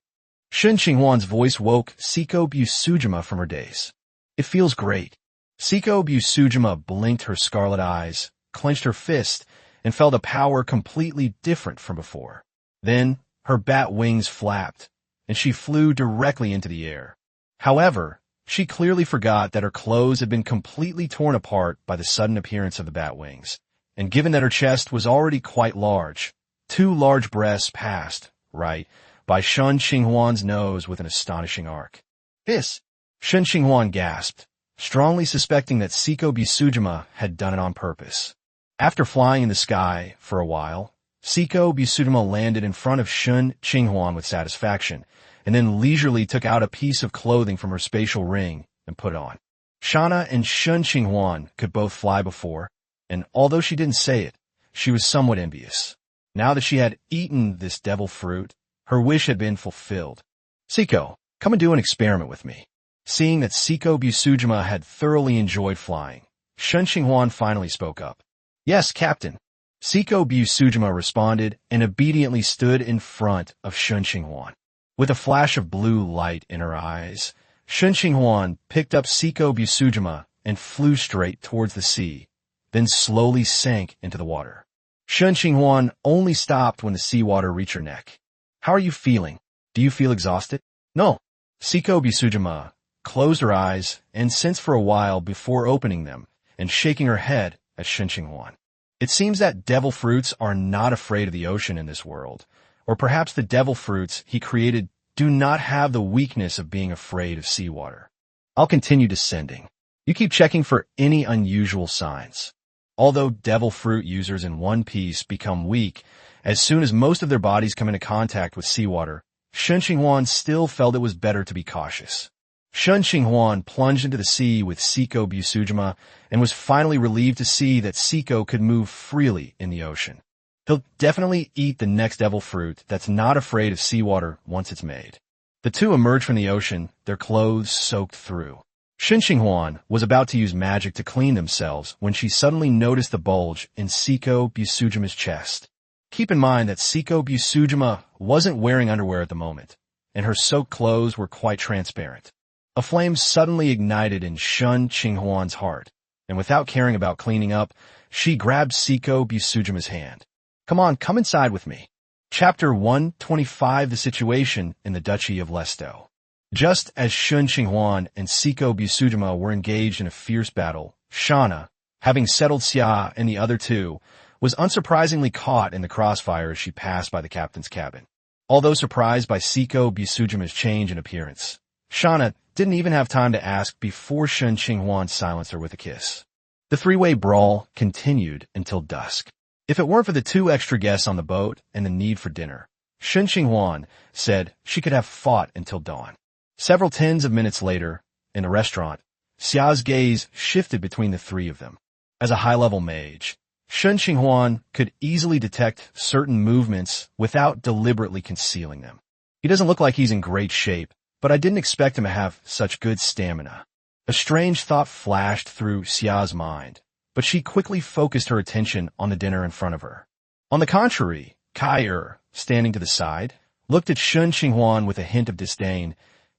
Shen Qinghuan's voice woke Siko Busujima from her daze. It feels great. Siko Busujima blinked her scarlet eyes, clenched her fist, and felt a power completely different from before. Then, her bat wings flapped, and she flew directly into the air. However, she clearly forgot that her clothes had been completely torn apart by the sudden appearance of the bat wings, and given that her chest was already quite large, 2 large breasts passed, right, by Shen Qinghuan's nose with an astonishing arc. Hiss! Shen Qinghuan gasped, strongly suspecting that Siko Busujima had done it on purpose. After flying in the sky for a while, Siko Busujima landed in front of Shen Qinghuan with satisfaction, and then leisurely took out a piece of clothing from her spatial ring and put it on. Shauna and Shen Qinghuan could both fly before, and although she didn't say it, she was somewhat envious. Now that she had eaten this devil fruit, her wish had been fulfilled. Siko, come and do an experiment with me. Seeing that Siko Busujima had thoroughly enjoyed flying, Shen Qinghuan finally spoke up. Yes, Captain. Siko Busujima responded and obediently stood in front of Shen Qinghuan. With a flash of blue light in her eyes, Shen Qinghuan picked up Siko Busujima and flew straight towards the sea, then slowly sank into the water. Shen Qinghuan only stopped when the seawater reached her neck. How are you feeling? Do you feel exhausted? No. Siko Busujima closed her eyes and sensed for a while before opening them and shaking her head at Shen Qinghuan. It seems that devil fruits are not afraid of the ocean in this world, or perhaps the devil fruits he created do not have the weakness of being afraid of seawater. I'll continue descending. You keep checking for any unusual signs. Although devil fruit users in One Piece become weak as soon as most of their bodies come into contact with seawater, Shen Qinghuan still felt it was better to be cautious. Shen Qinghuan plunged into the sea with Siko Busujima and was finally relieved to see that Siko could move freely in the ocean. He'll definitely eat the next devil fruit that's not afraid of seawater once it's made. The two emerged from the ocean, their clothes soaked through. Shen Qinghuan was about to use magic to clean themselves when she suddenly noticed the bulge in Siko Busujima's chest. Keep in mind that Siko Busujima wasn't wearing underwear at the moment, and her soaked clothes were quite transparent. A flame suddenly ignited in Shen Qinghuan's heart, and without caring about cleaning up, she grabbed Siko Busujima's hand. Come on, come inside with me. Chapter 125, The Situation in the Duchy of Lesto. Just as Shen Qinghuan and Siko Busujima were engaged in a fierce battle, Shana, having settled Xia and the other two, was unsurprisingly caught in the crossfire as she passed by the captain's cabin. Although surprised by Siko Busujima's change in appearance, Shana didn't even have time to ask before Shen Qinghuan silenced her with a kiss. The three-way brawl continued until dusk. If it weren't for the two extra guests on the boat and the need for dinner, Shen Qinghuan said she could have fought until dawn. Several tens of minutes later, in the restaurant, Xia's gaze shifted between the three of them. As a high-level mage, Shen Qinghuan could easily detect certain movements without deliberately concealing them. He doesn't look like he's in great shape, but I didn't expect him to have such good stamina. A strange thought flashed through Xia's mind, but she quickly focused her attention on the dinner in front of her. On the contrary, Kai, standing to the side, looked at Shen Qinghuan with a hint of disdain,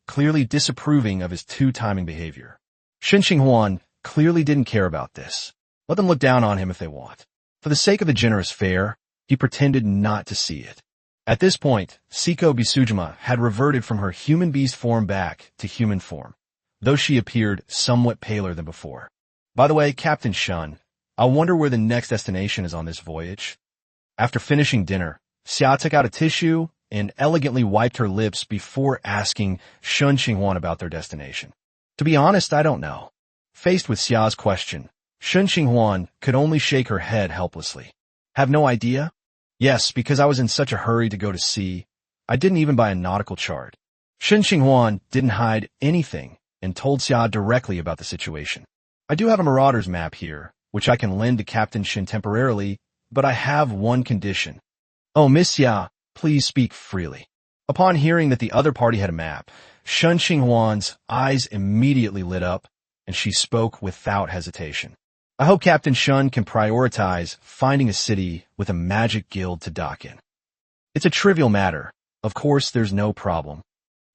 clearly disapproving of his two-timing behavior. Shen Qinghuan clearly didn't care about this. Let them look down on him if they want. For the sake of the generous fare, he pretended not to see it. At this point, Siko Busujima had reverted from her human beast form back to human form, though she appeared somewhat paler than before. By the way, Captain Shun, I wonder where the next destination is on this voyage. After finishing dinner, Xia took out a tissue and elegantly wiped her lips before asking Shen Qinghuan about their destination. To be honest, I don't know. Faced with Xia's question, Shen Qinghuan could only shake her head helplessly. Have no idea? Yes, because I was in such a hurry to go to sea, I didn't even buy a nautical chart. Shen Qinghuan didn't hide anything and told Xia directly about the situation. I do have a Marauder's map here, which I can lend to Captain Shen temporarily, but I have one condition. Oh, Miss Xia, please speak freely. Upon hearing that the other party had a map, Shen Qinghuan's eyes immediately lit up, and she spoke without hesitation. I hope Captain Shun can prioritize finding a city with a magic guild to dock in. It's a trivial matter. Of course, there's no problem.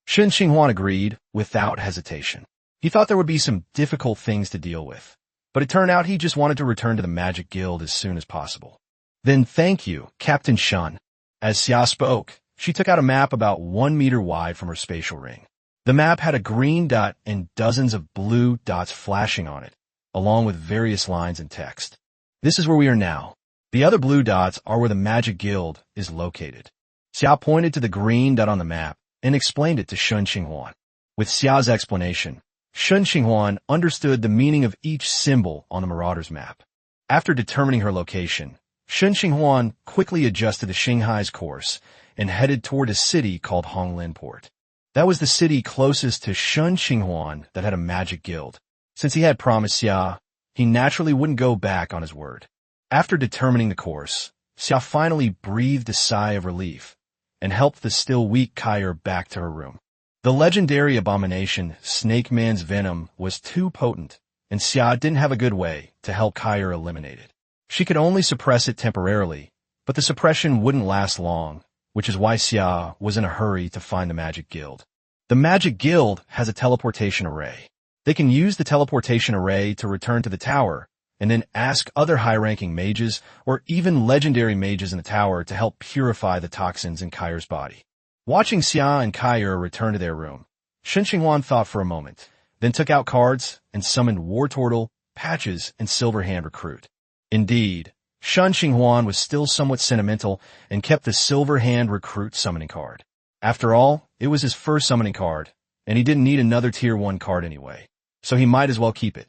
Shen Qinghuan agreed without hesitation. He thought there would be some difficult things to deal with, but it turned out he just wanted to return to the magic guild as soon as possible. Then thank you, Captain Shun. As Xia spoke, she took out a map about 1 meter wide from her spatial ring. The map had a green dot and dozens of blue dots flashing on it, along with various lines and text. This is where we are now. The other blue dots are where the Magic Guild is located. Xia pointed to the green dot on the map and explained it to Shen Qinghuan. With Xia's explanation, Shen Qinghuan understood the meaning of each symbol on the Marauder's map. After determining her location, Shen Qinghuan quickly adjusted the Shanghai's course and headed toward a city called Honglin Port. That was the city closest to Shen Qinghuan that had a Magic Guild. Since he had promised Xia, he naturally wouldn't go back on his word. After determining the course, Xia finally breathed a sigh of relief and helped the still weak Kai back to her room. The legendary abomination Snake Man's venom was too potent, and Xia didn't have a good way to help Kai eliminate it. She could only suppress it temporarily, but the suppression wouldn't last long, which is why Xia was in a hurry to find the Magic Guild. The Magic Guild has a teleportation array. They can use the teleportation array to return to the tower, and then ask other high-ranking mages or even legendary mages in the tower to help purify the toxins in Kai's body. Watching Xia and Kai return to their room, Shen Qinghuan thought for a moment, then took out cards and summoned War Turtle, Patches, and Silverhand Recruit. Indeed, Shen Qinghuan was still somewhat sentimental and kept the Silver Hand Recruit summoning card. After all, it was his first summoning card, and he didn't need another Tier 1 card anyway, so he might as well keep it.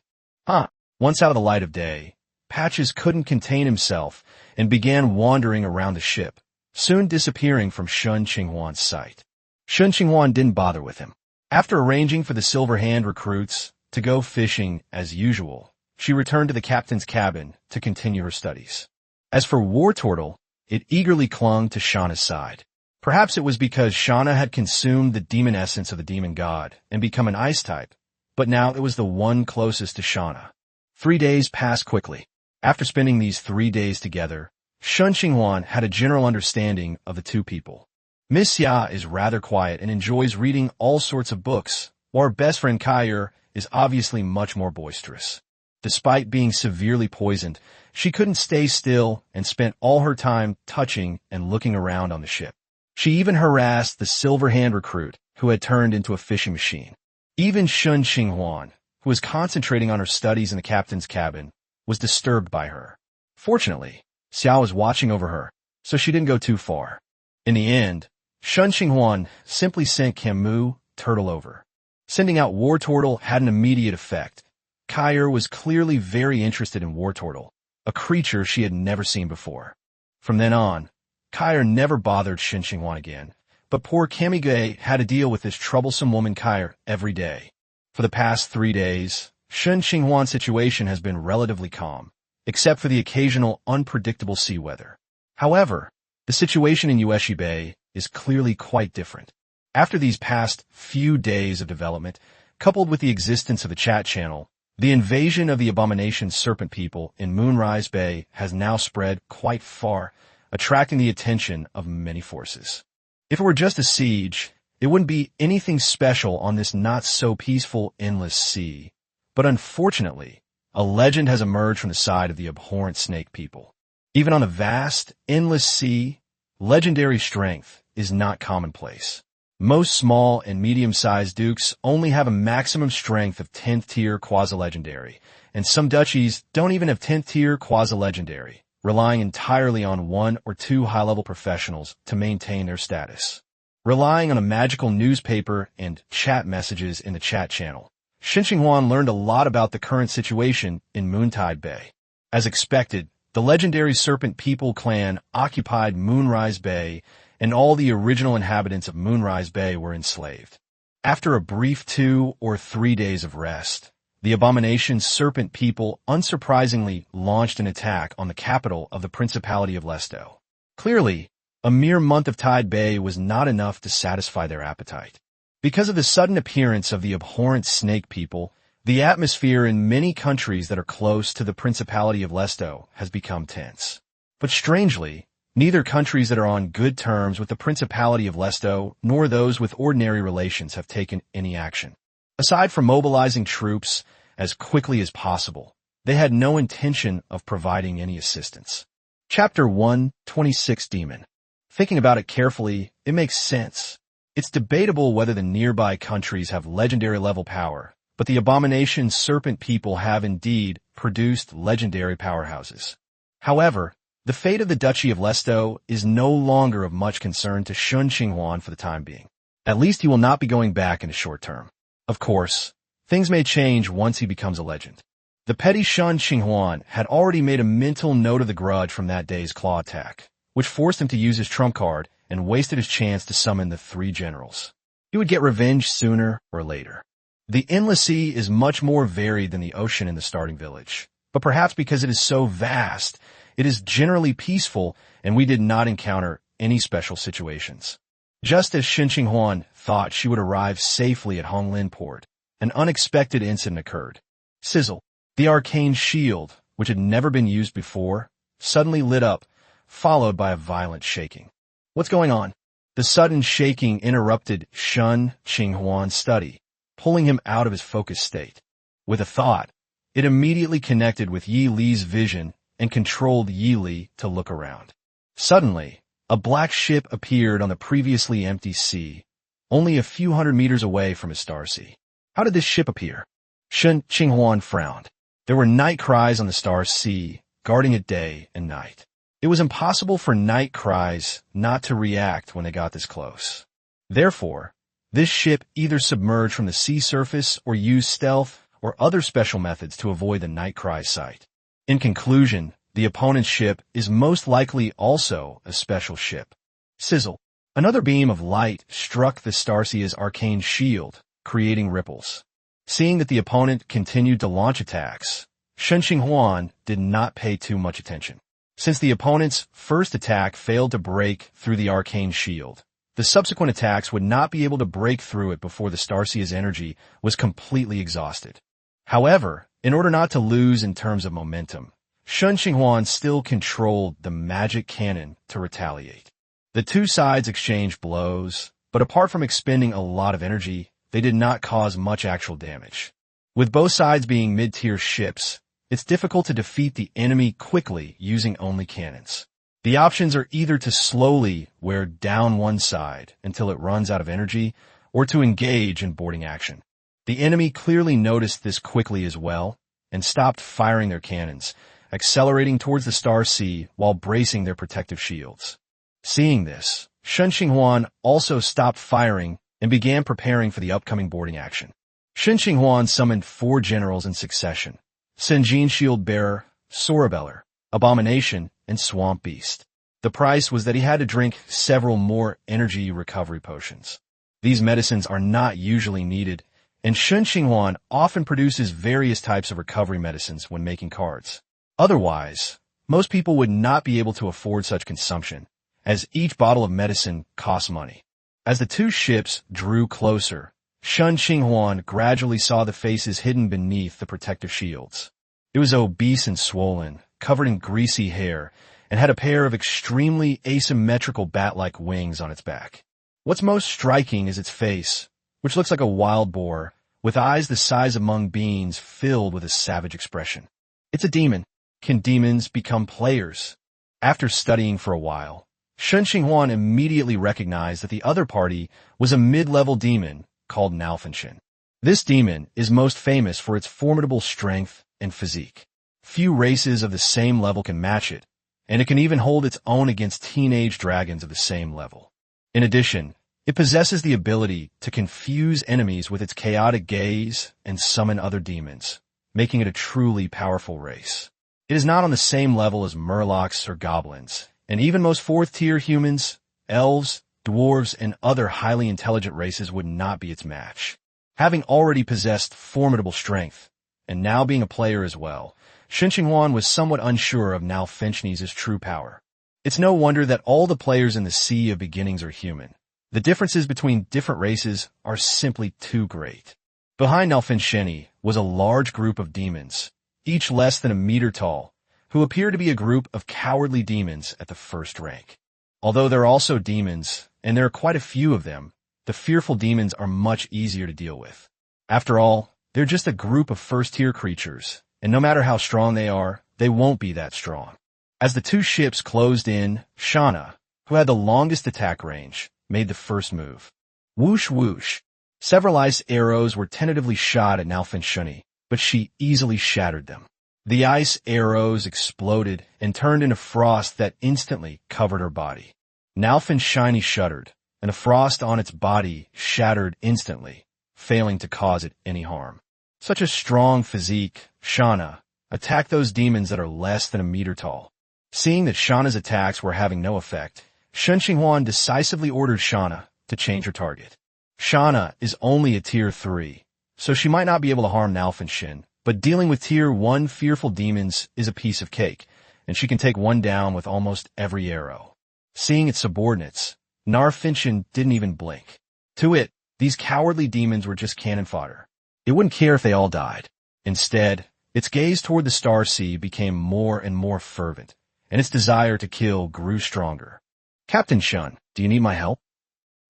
Once out of the light of day, Patches couldn't contain himself and began wandering around the ship, soon disappearing from Shen Qinghuan's sight. Shen Qinghuan didn't bother with him. After arranging for the Silver Hand Recruits to go fishing as usual, she returned to the captain's cabin to continue her studies. As for War Turtle, it eagerly clung to Shauna's side. Perhaps it was because Shauna had consumed the demon essence of the demon god and become an ice type, but now it was the one closest to Shauna. 3 days passed quickly. After spending these 3 days together, Shen Qinghuan had a general understanding of the two people. Miss Xia is rather quiet and enjoys reading all sorts of books, while her best friend Kair is obviously much more boisterous. Despite being severely poisoned, she couldn't stay still and spent all her time touching and looking around on the ship. She even harassed the Silver Hand Recruit, who had turned into a fishing machine. Even Shen Qinghuan, who was concentrating on her studies in the captain's cabin, was disturbed by her. Fortunately, Xiao was watching over her, so she didn't go too far. In the end, Shen Qinghuan simply sent Camus Turtle over. Sending out War Turtle had an immediate effect. Kair was clearly very interested in War Turtle, a creature she had never seen before. From then on, Kair never bothered Shen Qinghuan again, but poor Kamige had to deal with this troublesome woman Kair every day. For the past 3 days, Shen Qinghuan's situation has been relatively calm, except for the occasional unpredictable sea weather. However, the situation in Yueshi Bay is clearly quite different. After these past few days of development, coupled with the existence of the chat channel, the invasion of the Abomination Serpent people in Moonrise Bay has now spread quite far, attracting the attention of many forces. If it were just a siege, it wouldn't be anything special on this not-so-peaceful endless sea. But unfortunately, a legend has emerged from the side of the abhorrent snake people. Even on a vast, endless sea, legendary strength is not commonplace. Most small and medium-sized dukes only have a maximum strength of 10th tier quasi-legendary, and some duchies don't even have 10th tier quasi-legendary, relying entirely on 1 or 2 high-level professionals to maintain their status. Relying on a magical newspaper and chat messages in the chat channel, Shen Qinghuan learned a lot about the current situation in Moontide Bay. As expected, the legendary Serpent People clan occupied Moonrise Bay, and all the original inhabitants of Moonrise Bay were enslaved. After a brief 2 or 3 days of rest, the Abomination Serpent People unsurprisingly launched an attack on the capital of the Principality of Lesto. Clearly, a mere month of Tide Bay was not enough to satisfy their appetite. Because of the sudden appearance of the abhorrent snake people, the atmosphere in many countries that are close to the Principality of Lesto has become tense. But strangely, neither countries that are on good terms with the Principality of Lesto nor those with ordinary relations have taken any action. Aside from mobilizing troops as quickly as possible, they had no intention of providing any assistance. Chapter 126 Demon. Thinking about it carefully, it makes sense. It's debatable whether the nearby countries have legendary level power, but the Abomination Serpent People have indeed produced legendary powerhouses. However, the fate of the Duchy of Lesto is no longer of much concern to Shen Qinghuan for the time being. At least he will not be going back in the short term. Of course, things may change once he becomes a legend. The petty Shen Qinghuan had already made a mental note of the grudge from that day's claw attack, which forced him to use his trump card and wasted his chance to summon the 3 generals. He would get revenge sooner or later. The Endless Sea is much more varied than the ocean in the starting village, but perhaps because it is so vast, it is generally peaceful and we did not encounter any special situations. Just as Shen Qinghuan thought she would arrive safely at Honglin Port, an unexpected incident occurred. Sizzle. The arcane shield, which had never been used before, suddenly lit up, followed by a violent shaking. What's going on? The sudden shaking interrupted Shen Qinghuan's study, pulling him out of his focused state. With a thought, it immediately connected with Yi Li's vision and controlled Yi Li to look around. Suddenly, a black ship appeared on the previously empty sea, only a few hundred meters away from his star sea. How did this ship appear? Shen Qinghuan frowned. There were night cries on the star sea, guarding it day and night. It was impossible for night cries not to react when they got this close. Therefore, this ship either submerged from the sea surface or used stealth or other special methods to avoid the night cry sight. In conclusion, the opponent's ship is most likely also a special ship. Sizzle. Another beam of light struck the Starsea's arcane shield, creating ripples. Seeing that the opponent continued to launch attacks, Shen Qinghuan did not pay too much attention. Since the opponent's first attack failed to break through the arcane shield, the subsequent attacks would not be able to break through it before the Starsea's energy was completely exhausted. However, in order not to lose in terms of momentum, Shen Qinghuan still controlled the magic cannon to retaliate. The two sides exchanged blows, but apart from expending a lot of energy, they did not cause much actual damage. With both sides being mid-tier ships, it's difficult to defeat the enemy quickly using only cannons. The options are either to slowly wear down one side until it runs out of energy, or to engage in boarding action. The enemy clearly noticed this quickly as well, and stopped firing their cannons, accelerating towards the Star Sea while bracing their protective shields. Seeing this, Shen Qinghuan also stopped firing and began preparing for the upcoming boarding action. Shen Qinghuan summoned 4 generals in succession: Senjin Shield-Bearer, Sorabeller, Abomination, and Swamp Beast. The price was that he had to drink several more energy recovery potions. These medicines are not usually needed, and Shen Qinghuan often produces various types of recovery medicines when making cards. Otherwise, most people would not be able to afford such consumption, as each bottle of medicine costs money. As the two ships drew closer, Shen Qinghuan gradually saw the faces hidden beneath the protective shields. It was obese and swollen, covered in greasy hair, and had a pair of extremely asymmetrical bat-like wings on its back. What's most striking is its face, which looks like a wild boar, with eyes the size of mung beans filled with a savage expression. It's a demon. Can demons become players? After studying for a while, Shen Qinghuan immediately recognized that the other party was a mid-level demon called Nalfinshin. This demon is most famous for its formidable strength and physique. Few races of the same level can match it, and it can even hold its own against teenage dragons of the same level. In addition, it possesses the ability to confuse enemies with its chaotic gaze and summon other demons, making it a truly powerful race. It is not on the same level as Murlocs or goblins, and even most 4th-tier humans, elves, dwarves, and other highly intelligent races would not be its match. Having already possessed formidable strength, and now being a player as well, Shen Qinghuan was somewhat unsure of Nalfinchni's true power. It's no wonder that all the players in the Sea of Beginnings are human. The differences between different races are simply too great. Behind Nalfinchni was a large group of demons, each less than a meter tall, who appear to be a group of cowardly demons at the first rank. Although they're also demons, and there are quite a few of them, the fearful demons are much easier to deal with. After all, they're just a group of first-tier creatures, and no matter how strong they are, they won't be that strong. As the two ships closed in, Shana, who had the longest attack range, made the first move. Whoosh whoosh. Several ice arrows were tentatively shot at Nalfinchni, but she easily shattered them. The ice arrows exploded and turned into frost that instantly covered her body. Nalfinchni shuddered, and the frost on its body shattered instantly, failing to cause it any harm. Such a strong physique, Shana attacked those demons that are less than a meter tall. Seeing that Shana's attacks were having no effect, Shen Qinghuan decisively ordered Shana to change her target. Shana is only a tier 3, so she might not be able to harm Nalfinshin, but dealing with tier 1 fearful demons is a piece of cake, and she can take one down with almost every arrow. Seeing its subordinates, Nalfinshin didn't even blink. To it, these cowardly demons were just cannon fodder. It wouldn't care if they all died. Instead, its gaze toward the Star Sea became more and more fervent, and its desire to kill grew stronger. Captain Shun, do you need my help?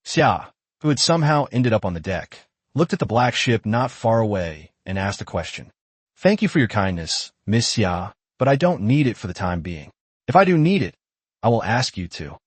Xia, who had somehow ended up on the deck, looked at the black ship not far away and asked a question. Thank you for your kindness, Miss Xia, but I don't need it for the time being. If I do need it, I will ask you to.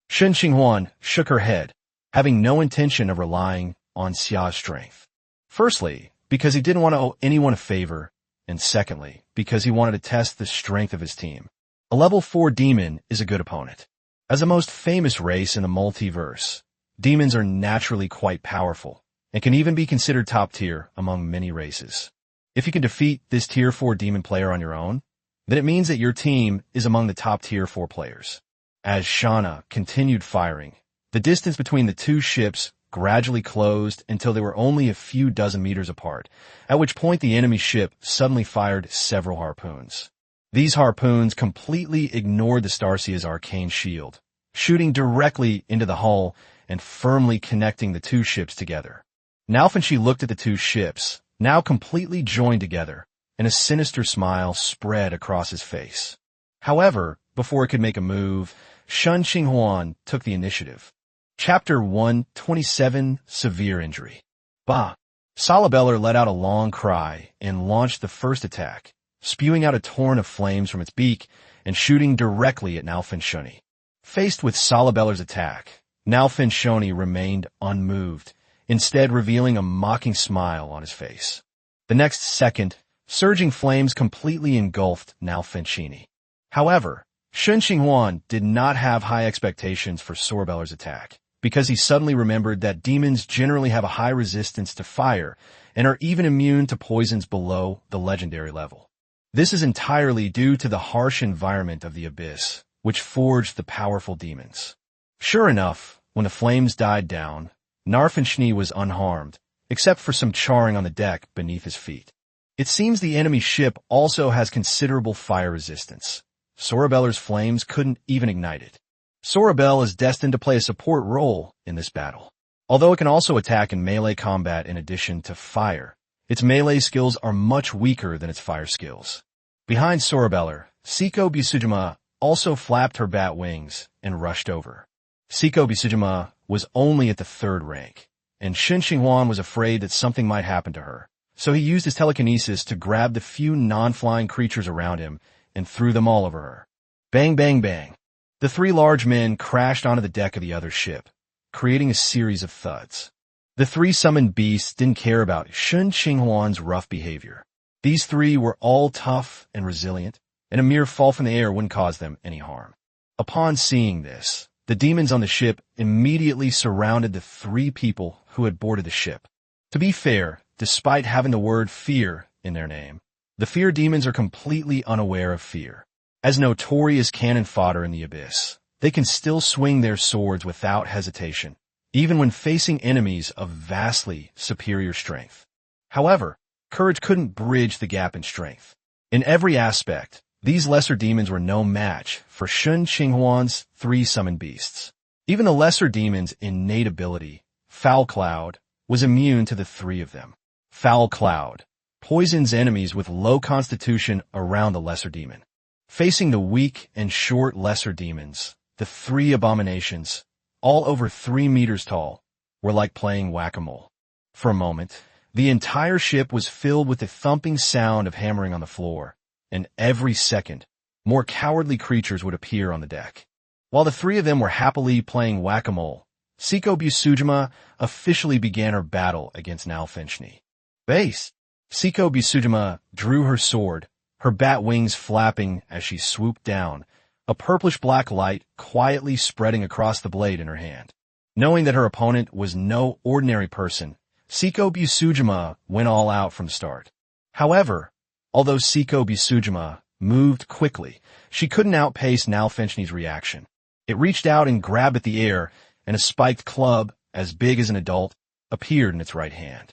Shen Qinghuan shook her head, having no intention of relying on Xia's strength. Firstly, because he didn't want to owe anyone a favor, and secondly, because he wanted to test the strength of his team. A level 4 demon is a good opponent. As the most famous race in the multiverse, demons are naturally quite powerful and can even be considered top tier among many races. If you can defeat this tier 4 demon player on your own, then it means that your team is among the top tier 4 players. As Shauna continued firing, the distance between the two ships gradually closed until they were only a few dozen meters apart, at which point the enemy ship suddenly fired several harpoons. These harpoons completely ignored the Starsea's arcane shield, shooting directly into the hull and firmly connecting the two ships together. Naofenshi looked at the two ships, now completely joined together, and a sinister smile spread across his face. However, before it could make a move, Shen Qinghuan took the initiative. Chapter 127, Severe Injury. Bah! Salabeller let out a long cry and launched the first attack, spewing out a torrent of flames from its beak and shooting directly at Naofenshi. Faced with Salabeller's attack, Naofenshi remained unmoved, instead revealing a mocking smile on his face. The next second, surging flames completely engulfed Naofenshi. However, Shen Qinghuan did not have high expectations for Sorabeller's attack, because he suddenly remembered that demons generally have a high resistance to fire and are even immune to poisons below the legendary level. This is entirely due to the harsh environment of the abyss, which forged the powerful demons. Sure enough, when the flames died down, Naofenshi was unharmed, except for some charring on the deck beneath his feet. It seems the enemy ship also has considerable fire resistance. Sorabeller's flames couldn't even ignite it. Sorabell is destined to play a support role in this battle. Although it can also attack in melee combat in addition to fire, its melee skills are much weaker than its fire skills. Behind Sorabeller, Seiko Bisujima also flapped her bat wings and rushed over. Seiko Bisujima was only at the 3rd rank, and Shen Qinghuan was afraid that something might happen to her, so he used his telekinesis to grab the few non-flying creatures around him and threw them all over her. Bang, bang, bang. The 3 large men crashed onto the deck of the other ship, creating a series of thuds. The 3 summoned beasts didn't care about Shen Qinghuan's rough behavior. These 3 were all tough and resilient, and a mere fall from the air wouldn't cause them any harm. Upon seeing this, the demons on the ship immediately surrounded the 3 people who had boarded the ship. To be fair, despite having the word fear in their name, the fear demons are completely unaware of fear. As notorious cannon fodder in the abyss, they can still swing their swords without hesitation, even when facing enemies of vastly superior strength. However, courage couldn't bridge the gap in strength. In every aspect, these lesser demons were no match for Shen Qinghuan's 3 summoned beasts. Even the lesser demon's innate ability, Foul Cloud, was immune to the 3 of them. Foul Cloud poisons enemies with low constitution around the lesser demon. Facing the weak and short lesser demons, the 3 abominations, all over 3 meters tall, were like playing whack-a-mole. For a moment, the entire ship was filled with the thumping sound of hammering on the floor, and every second, more cowardly creatures would appear on the deck. While the 3 of them were happily playing whack-a-mole, Seiko Bisujima officially began her battle against Naofenshi. Base! Seiko Bisujima drew her sword, her bat wings flapping as she swooped down, a purplish-black light quietly spreading across the blade in her hand. Knowing that her opponent was no ordinary person, Seiko Bisujima went all out from the start. However, although Seiko Bisujima moved quickly, she couldn't outpace Naofenshi's reaction. It reached out and grabbed at the air, and a spiked club, as big as an adult, appeared in its right hand.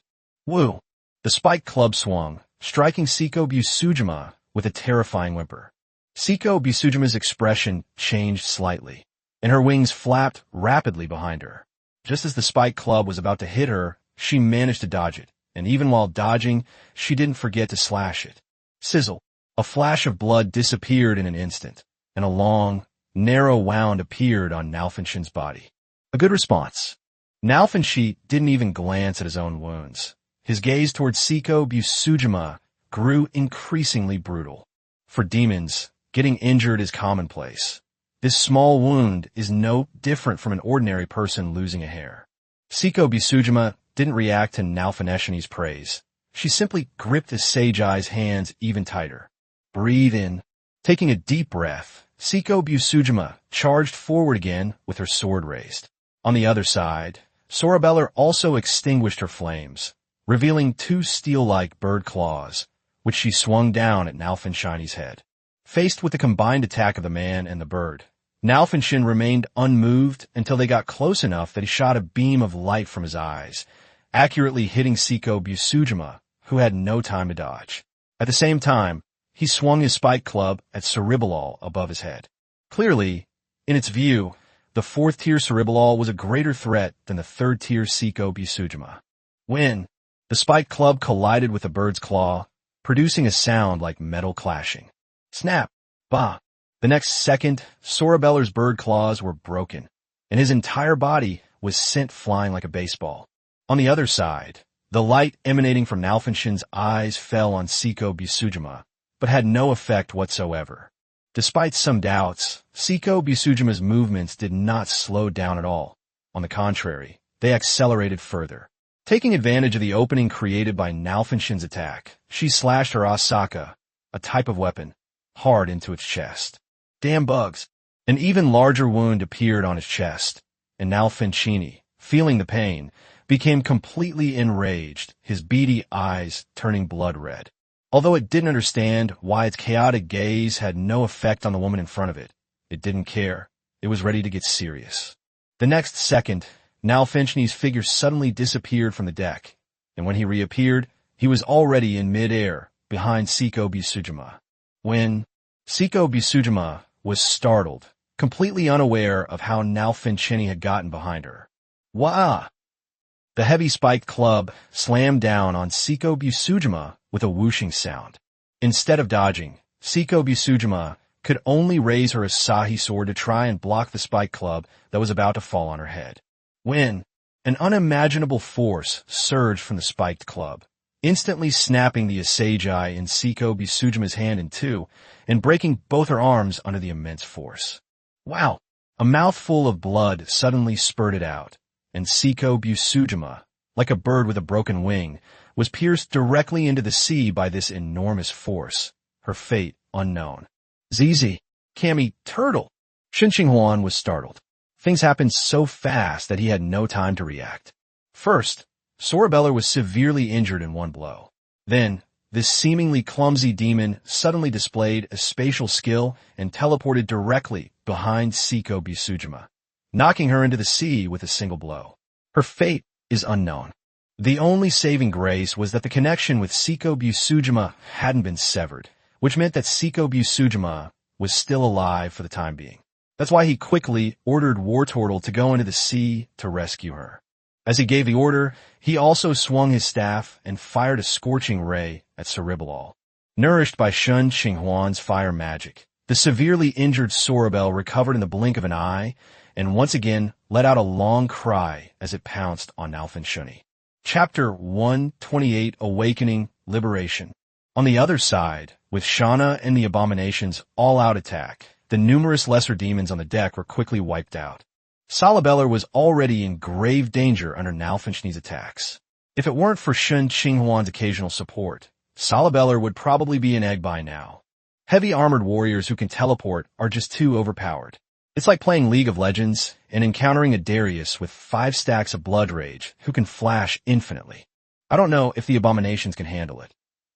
Woo! The spiked club swung, striking Seiko Bisujima with a terrifying whimper. Seiko Bisujima's expression changed slightly, and her wings flapped rapidly behind her. Just as the spiked club was about to hit her, she managed to dodge it, and even while dodging, she didn't forget to slash it. Sizzle! A flash of blood disappeared in an instant, and a long, narrow wound appeared on Naofenshi's body. A good response. Naofenshi didn't even glance at his own wounds. His gaze towards Seiko Bisujima grew increasingly brutal. For demons, getting injured is commonplace. This small wound is no different from an ordinary person losing a hair. Seiko Bisujima didn't react to Naofenshi's praise. she simply gripped the Sagai's hands even tighter. Breathe in. Taking a deep breath, Siko Busujima charged forward again with her sword raised. On the other side, Sorabellar also extinguished her flames, revealing two steel-like bird claws, which she swung down at Nalfinshiny's head. Faced with the combined attack of the man and the bird, Nalfinshin remained unmoved until they got close enough that he shot a beam of light from his eyes, accurately hitting Siko Busujima, who had no time to dodge. At the same time, he swung his spike club at Cerebalol above his head. Clearly, in its view, the fourth-tier Cerebalol was a greater threat than the third-tier Siko Busujima. When the spike club collided with the bird's claw, producing a sound like metal clashing. Snap! Bah! The next second, Sorabellar's bird claws were broken, and his entire body was sent flying like a baseball. On the other side, the light emanating from Nalfinshin's eyes fell on Siko Busujima, but had no effect whatsoever. Despite some doubts, Siko Busujima's movements did not slow down at all. On the contrary, they accelerated further. Taking advantage of the opening created by Nalfinshin's attack, she slashed her Asaka, a type of weapon, hard into its chest. Damn bugs! An even larger wound appeared on his chest, and Nalfinshini, feeling the pain, became completely enraged, his beady eyes turning blood red. Although it didn't understand why its chaotic gaze had no effect on the woman in front of it, it didn't care. It was ready to get serious. The next second, Nalfinshini's figure suddenly disappeared from the deck, and when he reappeared, he was already in mid-air, behind Siko Busujima. When Siko Busujima was startled, completely unaware of how Nalfinshini had gotten behind her. Wah! The heavy spiked club slammed down on Siko Busujima with a whooshing sound. Instead of dodging, Siko Busujima could only raise her Asahi sword to try and block the spike club that was about to fall on her head. When an unimaginable force surged from the spiked club, instantly snapping the Asagi in Siko Busujima's hand in two and breaking both her arms under the immense force. Wow! A mouthful of blood suddenly spurted out, and Siko Busujima, like a bird with a broken wing, was pierced directly into the sea by this enormous force, her fate unknown. Zizi, Kami, turtle! Shen Qinghuan was startled. Things happened so fast that he had no time to react. First, Sorabellar was severely injured in one blow. Then, this seemingly clumsy demon suddenly displayed a spatial skill and teleported directly behind Siko Busujima, knocking her into the sea with a single blow. Her fate is unknown. The only saving grace was that the connection with Siko Busujima hadn't been severed, which meant that Siko Busujima was still alive for the time being. That's why he quickly ordered Wartortle to go into the sea to rescue her. As he gave the order, he also swung his staff and fired a scorching ray at Cerebalol. Nourished by Shen Qinghuan's fire magic, the severely injured Sorabel recovered in the blink of an eye and once again let out a long cry as it pounced on Nalfinshini. Chapter 128 Awakening Liberation. On the other side, with Shana and the Abomination's all-out attack, the numerous lesser demons on the deck were quickly wiped out. Salabellar was already in grave danger under Nalfinshini's attacks. If it weren't for Shen Qinghuan's occasional support, Salabellar would probably be an egg by now. Heavy armored warriors who can teleport are just too overpowered. It's like playing League of Legends and encountering a Darius with 5 stacks of blood rage who can flash infinitely. I don't know if the Abominations can handle it.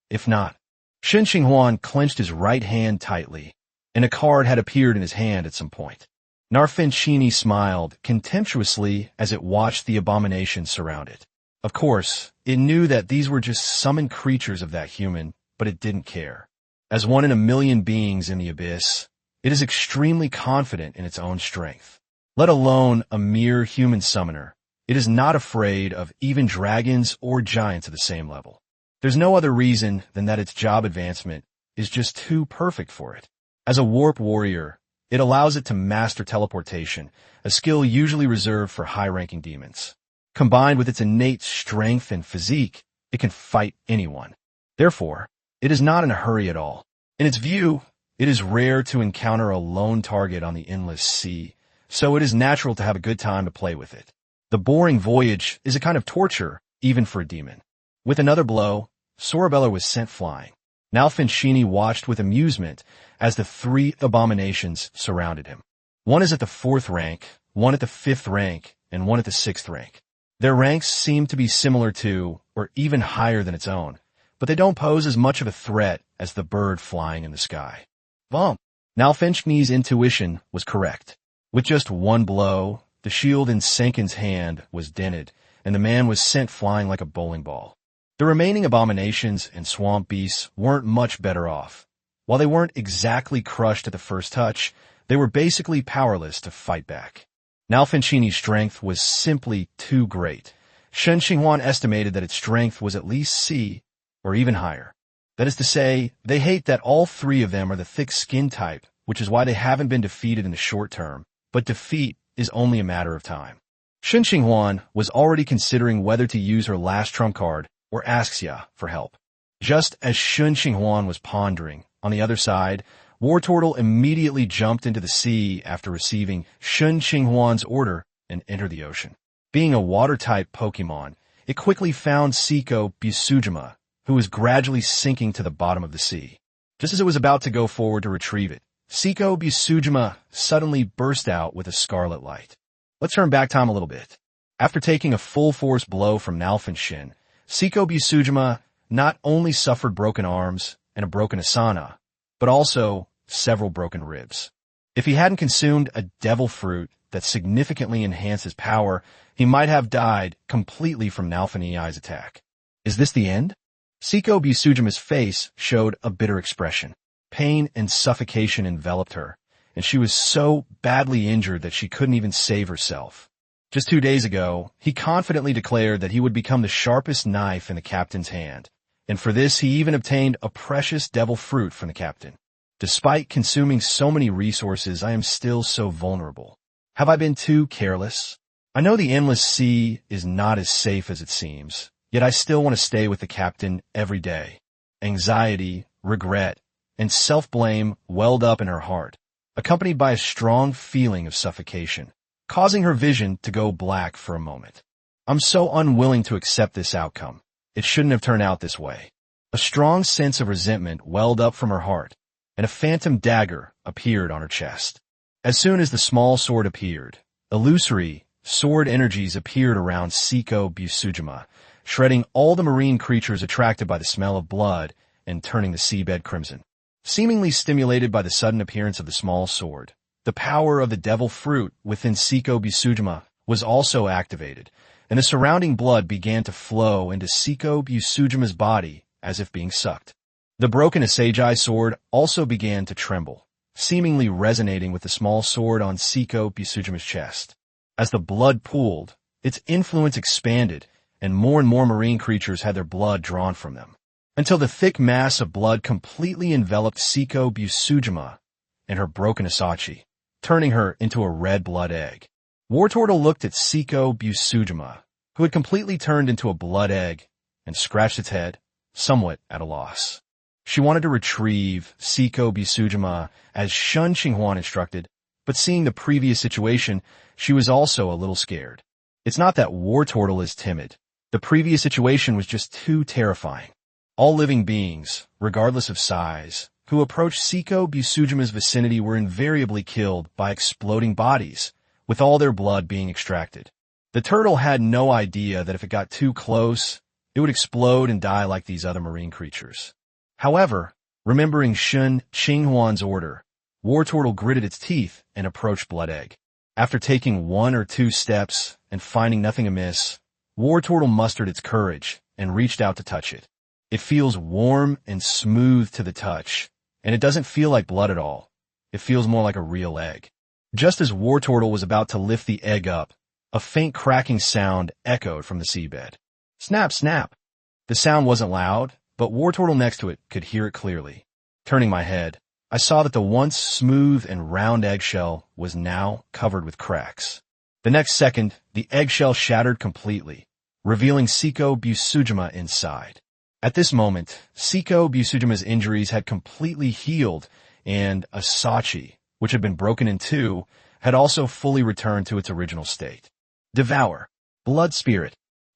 If not, Shen Qinghuan clenched his right hand tightly, and a card had appeared in his hand at some point. Nalfinshini smiled contemptuously as it watched the Abomination surround it. Of course, it knew that these were just summoned creatures of that human, but it didn't care. As one in a million beings in the abyss, it is extremely confident in its own strength. Let alone a mere human summoner, it is not afraid of even dragons or giants of the same level. There's no other reason than that its job advancement is just too perfect for it. As a warp warrior, it allows it to master teleportation, a skill usually reserved for high-ranking demons. Combined with its innate strength and physique, it can fight anyone. Therefore, it is not in a hurry at all. In its view, it is rare to encounter a lone target on the endless sea, so it is natural to have a good time to play with it. The boring voyage is a kind of torture, even for a demon. With another blow, Sorabella was sent flying. Nalfinchini watched with amusement as the three abominations surrounded him. One is at the 4th rank, one at the 5th rank, and one at the 6th rank. Their ranks seem to be similar to, or even higher than its own, but they don't pose as much of a threat as the bird flying in the sky. Bump! Nalfinchini's intuition was correct. With just one blow, the shield in Senkin's hand was dented, and the man was sent flying like a bowling ball. The remaining abominations and swamp beasts weren't much better off. While they weren't exactly crushed at the first touch, they were basically powerless to fight back. Nalfinchini's strength was simply too great. Shen Qinghuan estimated that its strength was at least C, or even higher. That is to say, they hate that all three of them are the thick skin type, which is why they haven't been defeated in the short term, but defeat is only a matter of time. Shen Qinghuan was already considering whether to use her last trump card or ask Xia for help. Just as Shen Qinghuan was pondering, on the other side, Wartortle immediately jumped into the sea after receiving Shen Qinghuan's order and entered the ocean. Being a water-type Pokemon, it quickly found Seiko Busujima, who was gradually sinking to the bottom of the sea. Just as it was about to go forward to retrieve it, Seiko Busujima suddenly burst out with a scarlet light. Let's turn back time a little bit. After taking a full-force blow from Nalfinchin, Seiko Busujima not only suffered broken arms and a broken asana, but also several broken ribs. If he hadn't consumed a devil fruit that significantly enhanced his power, he might have died completely from Nalfini's attack. Is this the end? Seiko Busujima's face showed a bitter expression. Pain and suffocation enveloped her, and she was so badly injured that she couldn't even save herself. Just 2 days ago, he confidently declared that he would become the sharpest knife in the captain's hand, and for this he even obtained a precious devil fruit from the captain. Despite consuming so many resources, I am still so vulnerable. Have I been too careless? I know the endless sea is not as safe as it seems, yet I still want to stay with the captain every day. Anxiety, regret, and self-blame welled up in her heart, accompanied by a strong feeling of suffocation, causing her vision to go black for a moment. I'm so unwilling to accept this outcome. It shouldn't have turned out this way. A strong sense of resentment welled up from her heart, and a phantom dagger appeared on her chest. As soon as the small sword appeared, illusory sword energies appeared around Seiko Busujima, shredding all the marine creatures attracted by the smell of blood and turning the seabed crimson. Seemingly stimulated by the sudden appearance of the small sword, the power of the devil fruit within Seiko Busujima was also activated, and the surrounding blood began to flow into Seiko Busujima's body as if being sucked. The broken Asagi sword also began to tremble, seemingly resonating with the small sword on Seiko Busujima's chest. As the blood pooled, its influence expanded, and more marine creatures had their blood drawn from them, until the thick mass of blood completely enveloped Seiko Busujima and her broken Asachi, turning her into a red blood egg. Wartortle looked at Seiko Busujima, who had completely turned into a blood egg, and scratched its head, somewhat at a loss. She wanted to retrieve Seiko Busujima as Shen Qinghuan instructed, but seeing the previous situation, she was also a little scared. It's not that Wartortle is timid. The previous situation was just too terrifying. All living beings, regardless of size, who approached Seiko Busujima's vicinity were invariably killed by exploding bodies, with all their blood being extracted. The turtle had no idea that if it got too close, it would explode and die like these other marine creatures. However, remembering Shen Qinghuan's order, Wartortle gritted its teeth and approached Blood Egg. After taking 1 or 2 steps and finding nothing amiss, Wartortle mustered its courage and reached out to touch it. It feels warm and smooth to the touch, and it doesn't feel like blood at all. It feels more like a real egg. Just as Wartortle was about to lift the egg up, a faint cracking sound echoed from the seabed. Snap, snap. The sound wasn't loud, but Wartortle next to it could hear it clearly. Turning my head, I saw that the once smooth and round eggshell was now covered with cracks. The next second, the eggshell shattered completely, revealing Seiko Busujima inside. At this moment, Seiko Busujima's injuries had completely healed, and Asachi, which had been broken in 2, had also fully returned to its original state. Devour. Blood Spirit.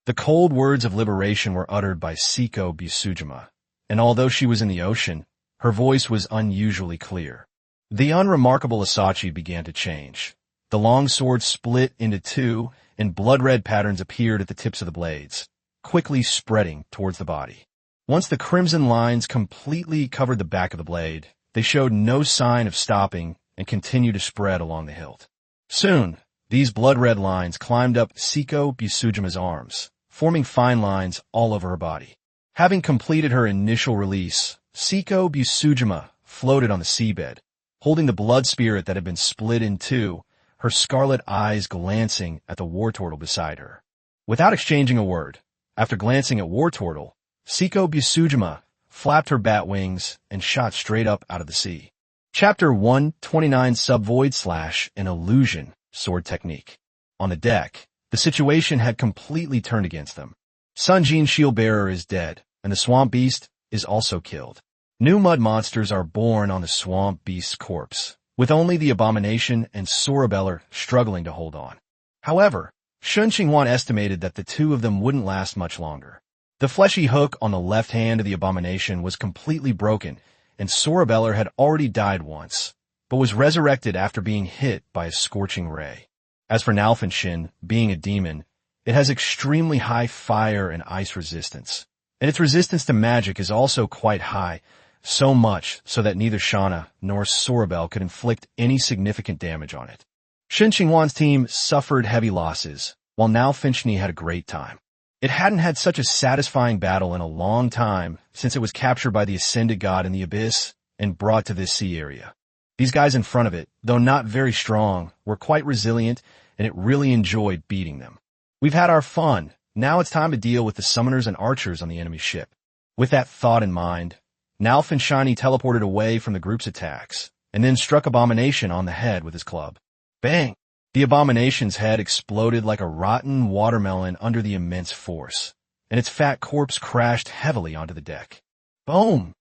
The cold words of liberation were uttered by Siko Busujima, and although she was in the ocean, her voice was unusually clear. The unremarkable Asachi began to change. The long sword split into two, and blood-red patterns appeared at the tips of the blades, quickly spreading towards the body. Once the crimson lines completely covered the back of the blade, they showed no sign of stopping and continued to spread along the hilt. Soon, these blood-red lines climbed up Siko Busujima's arms, forming fine lines all over her body. Having completed her initial release, Siko Busujima floated on the seabed, holding the blood spirit that had been split in two, her scarlet eyes glancing at the war turtle beside her. Without exchanging a word, after glancing at War Turtle, Siko Busujima flapped her bat wings and shot straight up out of the sea. Chapter 129 Subvoid / an Illusion Sword Technique. On the deck, the situation had completely turned against them. Sunjin's Shieldbearer is dead, and the Swamp Beast is also killed. New mud monsters are born on the Swamp Beast's corpse, with only the Abomination and Sorabellar struggling to hold on. However, Shen Qinghuan estimated that the two of them wouldn't last much longer. The fleshy hook on the left hand of the Abomination was completely broken, and Sorabellar had already died once, but was resurrected after being hit by a scorching ray. As for Nalfinshin, being a demon, it has extremely high fire and ice resistance, and its resistance to magic is also quite high, so much so that neither Shana nor Sorabel could inflict any significant damage on it. Shen Qinghuan's team suffered heavy losses, while Nalfinchni had a great time. It hadn't had such a satisfying battle in a long time since it was captured by the Ascended God in the Abyss and brought to this sea area. These guys in front of it, though not very strong, were quite resilient, and it really enjoyed beating them. We've had our fun. Now it's time to deal with the summoners and archers on the enemy ship. With that thought in mind, Nalfinchni teleported away from the group's attacks, and then struck Abomination on the head with his club. Bang! The Abomination's head exploded like a rotten watermelon under the immense force, and its fat corpse crashed heavily onto the deck. Boom!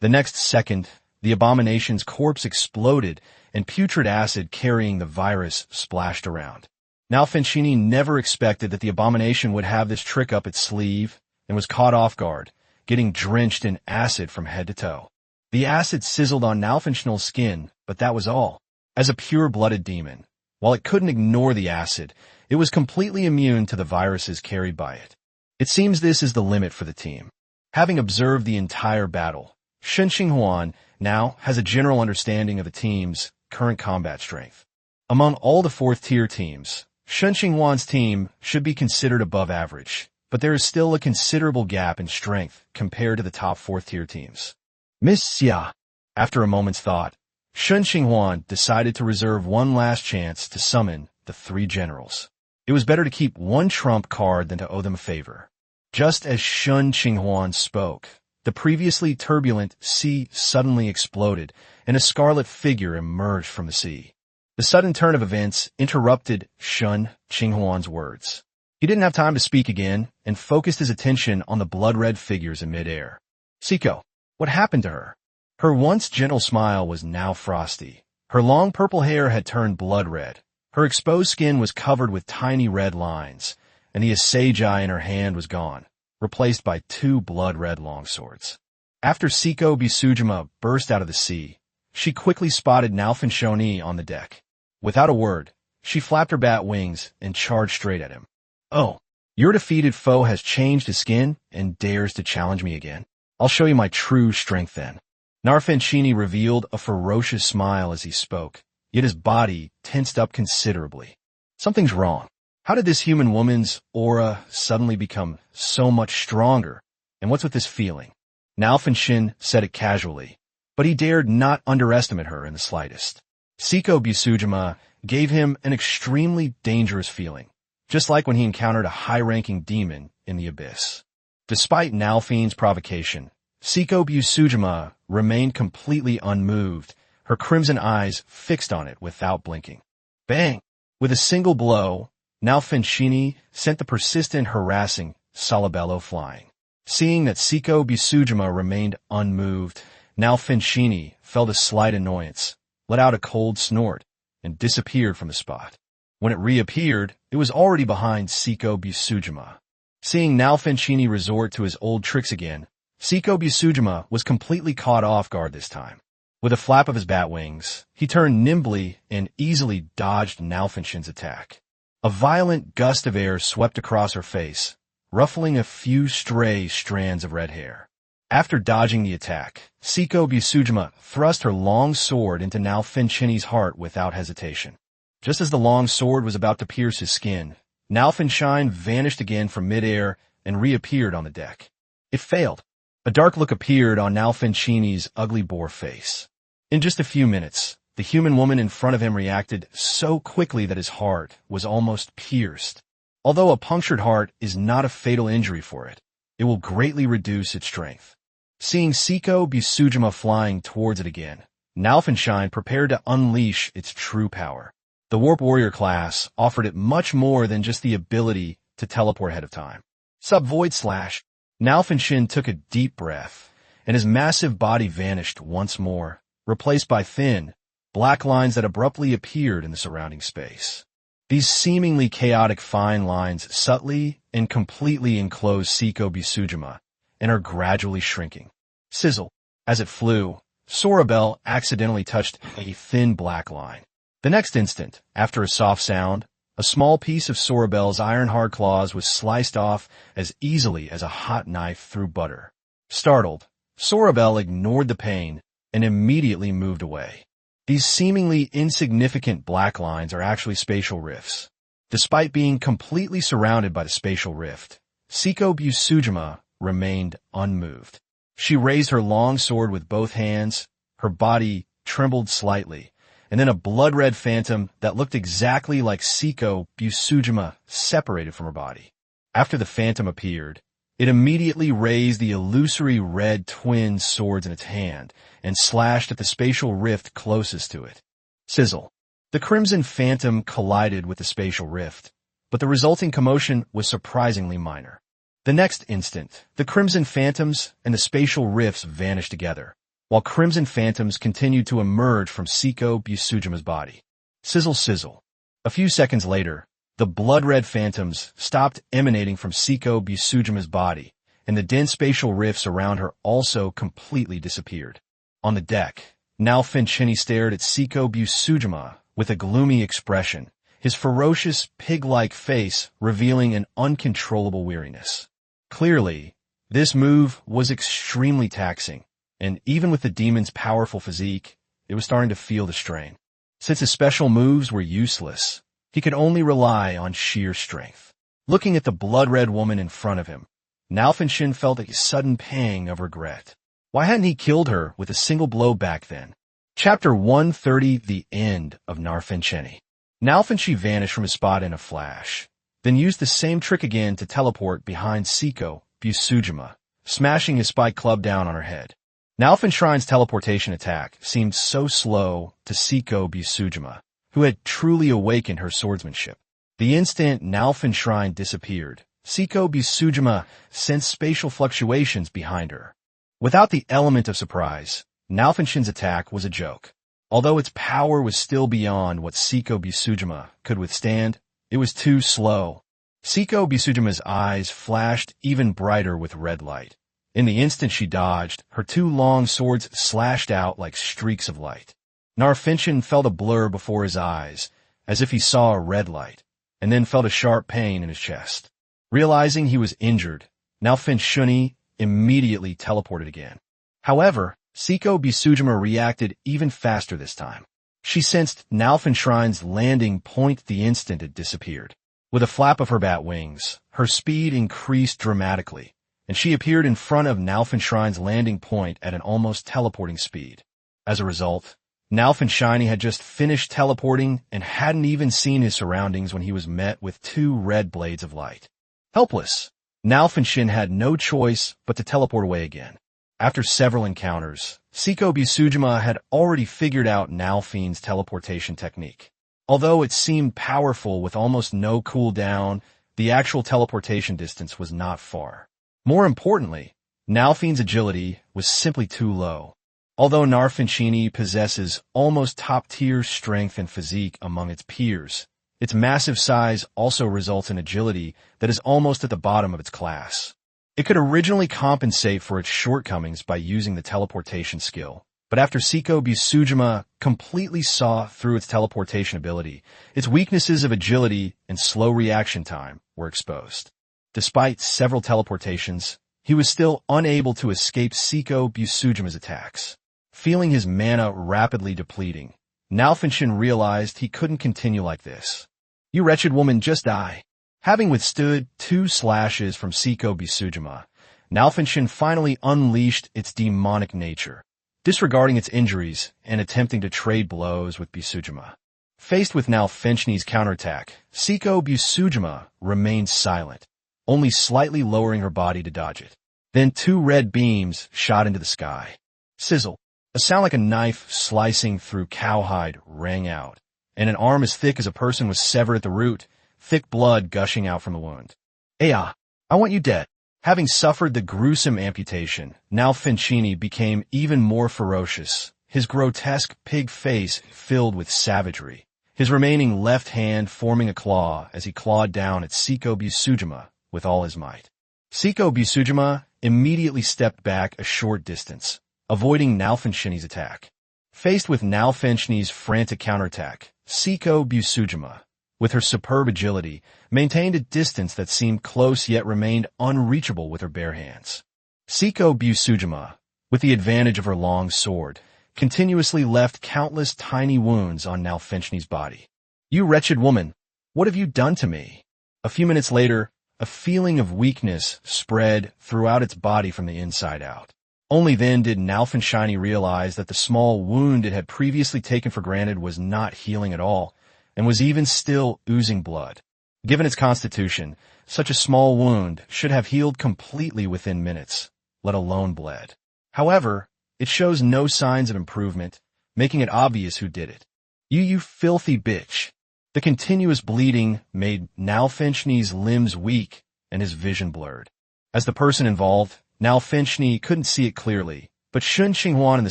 The next second, the Abomination's corpse exploded, and putrid acid carrying the virus splashed around. Nalfinchni never expected that the Abomination would have this trick up its sleeve, and was caught off guard, getting drenched in acid from head to toe. The acid sizzled on Nalfinchnil's skin, but that was all. As a pure-blooded demon, while it couldn't ignore the acid, it was completely immune to the viruses carried by it. It seems this is the limit for the team. Having observed the entire battle, Shen Qinghuan now has a general understanding of the team's current combat strength. Among all the fourth-tier teams, Shen Qinghuan's team should be considered above average, but there is still a considerable gap in strength compared to the top fourth-tier teams. Miss Xia. After a moment's thought, Shen Qinghuan decided to reserve one last chance to summon the three generals. It was better to keep one trump card than to owe them a favor. Just as Shen Qinghuan spoke, the previously turbulent sea suddenly exploded, and a scarlet figure emerged from the sea. The sudden turn of events interrupted Shen Qinghuan's words. He didn't have time to speak again, and focused his attention on the blood-red figures in midair. Siko, what happened to her? Her once gentle smile was now frosty. Her long purple hair had turned blood-red. Her exposed skin was covered with tiny red lines, and the assegai in her hand was gone, replaced by two blood-red longswords. After Siko Busujima burst out of the sea, she quickly spotted Nalfinchoni on the deck. Without a word, she flapped her bat wings and charged straight at him. Oh, your defeated foe has changed his skin and dares to challenge me again. I'll show you my true strength then. Nalfinchini revealed a ferocious smile as he spoke, yet his body tensed up considerably. Something's wrong. How did this human woman's aura suddenly become so much stronger? And what's with this feeling? Nalfinchin said it casually, but he dared not underestimate her in the slightest. Siko Busujima gave him an extremely dangerous feeling, just like when he encountered a high-ranking demon in the abyss. Despite Nalfin's provocation, Siko Busujima remained completely unmoved, her crimson eyes fixed on it without blinking. Bang! With a single blow, Nalfinchini sent the persistent, harassing Salabello flying. Seeing that Siko Busujima remained unmoved, Nalfinchini felt a slight annoyance, let out a cold snort, and disappeared from the spot. When it reappeared, it was already behind Siko Busujima. Seeing Nalfinchini resort to his old tricks again, Seiko Busujima was completely caught off guard this time. With a flap of his bat wings, he turned nimbly and easily dodged Nalfinchin's attack. A violent gust of air swept across her face, ruffling a few stray strands of red hair. After dodging the attack, Seiko Busujima thrust her long sword into Nalfinchini's heart without hesitation. Just as the long sword was about to pierce his skin, Nalfinchine vanished again from midair and reappeared on the deck. It failed. A dark look appeared on Nalfinchini's ugly boar face. In just a few minutes, the human woman in front of him reacted so quickly that his heart was almost pierced. Although a punctured heart is not a fatal injury for it, it will greatly reduce its strength. Seeing Seiko Busujima flying towards it again, Nalfinchine prepared to unleash its true power. The Warp Warrior class offered it much more than just the ability to teleport ahead of time. Sub-Void Slash. Nalfinchin took a deep breath, and his massive body vanished once more, replaced by thin, black lines that abruptly appeared in the surrounding space. These seemingly chaotic fine lines subtly and completely enclose Seiko Busujima and are gradually shrinking. Sizzle. As it flew, Sorabel accidentally touched a thin black line. The next instant, after a soft sound, a small piece of Sorabel's iron-hard claws was sliced off as easily as a hot knife through butter. Startled, Sorabel ignored the pain and immediately moved away. These seemingly insignificant black lines are actually spatial rifts. Despite being completely surrounded by the spatial rift, Seiko Busujima remained unmoved. She raised her long sword with both hands, her body trembled slightly, and then a blood-red phantom that looked exactly like Seiko Busujima separated from her body. After the phantom appeared, it immediately raised the illusory red twin swords in its hand and slashed at the spatial rift closest to it. Sizzle. The crimson phantom collided with the spatial rift, but the resulting commotion was surprisingly minor. The next instant, the crimson phantoms and the spatial rifts vanished together, while crimson phantoms continued to emerge from Seiko Busujima's body. Sizzle sizzle. A few seconds later, the blood-red phantoms stopped emanating from Seiko Busujima's body, and the dense spatial rifts around her also completely disappeared. On the deck, Nalfinchini stared at Seiko Busujima with a gloomy expression, his ferocious, pig-like face revealing an uncontrollable weariness. Clearly, this move was extremely taxing, and even with the demon's powerful physique, it was starting to feel the strain. Since his special moves were useless, he could only rely on sheer strength. Looking at the blood-red woman in front of him, Nalfinchin felt a sudden pang of regret. Why hadn't he killed her with a single blow back then? Chapter 130, The End of Nalfinchini. Nalfinchi vanished from his spot in a flash, then used the same trick again to teleport behind Seiko Busujima, smashing his spike club down on her head. Nalfinchine's teleportation attack seemed so slow to Seiko Busujima, who had truly awakened her swordsmanship. The instant Nalfinchine disappeared, Seiko Busujima sensed spatial fluctuations behind her. Without the element of surprise, Nalfinchin's attack was a joke. Although its power was still beyond what Seiko Busujima could withstand, it was too slow. Seiko Busujima's eyes flashed even brighter with red light. In the instant she dodged, her two long swords slashed out like streaks of light. Nalfinchin felt a blur before his eyes, as if he saw a red light, and then felt a sharp pain in his chest. Realizing he was injured, Nalfinchini immediately teleported again. However, Seiko Busujima reacted even faster this time. She sensed Nalfinchine's landing point the instant it disappeared. With a flap of her bat wings, her speed increased dramatically, and she appeared in front of Nalfinchine's landing point at an almost teleporting speed. As a result, Nalfinchini had just finished teleporting and hadn't even seen his surroundings when he was met with two red blades of light. Helpless, Nalfinchin had no choice but to teleport away again. After several encounters, Seiko Busujima had already figured out Nalfin's teleportation technique. Although it seemed powerful with almost no cooldown, the actual teleportation distance was not far. More importantly, Nalfin's agility was simply too low. Although Nalfinchini possesses almost top-tier strength and physique among its peers, Its massive size also results in agility that is almost at the bottom of its class. It could originally compensate for its shortcomings by using the teleportation skill, but after Seiko Busujima completely saw through its teleportation ability, its weaknesses of agility and slow reaction time were exposed. Despite several teleportations, he was still unable to escape Seiko Busujima's attacks. Feeling his mana rapidly depleting, Nalfinshin realized he couldn't continue like this. "You wretched woman, just die." Having withstood 2 slashes from Seiko Busujima, Nalfinshin finally unleashed its demonic nature, disregarding its injuries and attempting to trade blows with Busujima. Faced with Nalfinchni's counterattack, Seiko Busujima remained silent, only slightly lowering her body to dodge it. Then 2 red beams shot into the sky. Sizzle. A sound like a knife slicing through cowhide rang out, and an arm as thick as a person was severed at the root, thick blood gushing out from the wound. "Aya, I want you dead." Having suffered the gruesome amputation, Nalfinchini became even more ferocious, his grotesque pig face filled with savagery, his remaining left hand forming a claw as he clawed down at Seiko Busujima with all his might. Seiko Busujima immediately stepped back a short distance, avoiding Nalfinchini's attack. Faced with Nalfinchini's frantic counterattack, Seiko Busujima, with her superb agility, maintained a distance that seemed close yet remained unreachable with her bare hands. Seiko Busujima, with the advantage of her long sword, continuously left countless tiny wounds on Nalfinchini's body. "You wretched woman, what have you done to me?" A few minutes later, a feeling of weakness spread throughout its body from the inside out. Only then did Nalfinchini realize that the small wound it had previously taken for granted was not healing at all, and was even still oozing blood. Given its constitution, such a small wound should have healed completely within minutes, let alone bled. However, it shows no signs of improvement, making it obvious who did it. You filthy bitch." The continuous bleeding made Nalfinchini's limbs weak and his vision blurred. As the person involved, Nalfinchini couldn't see it clearly, but Shen Qinghuan in the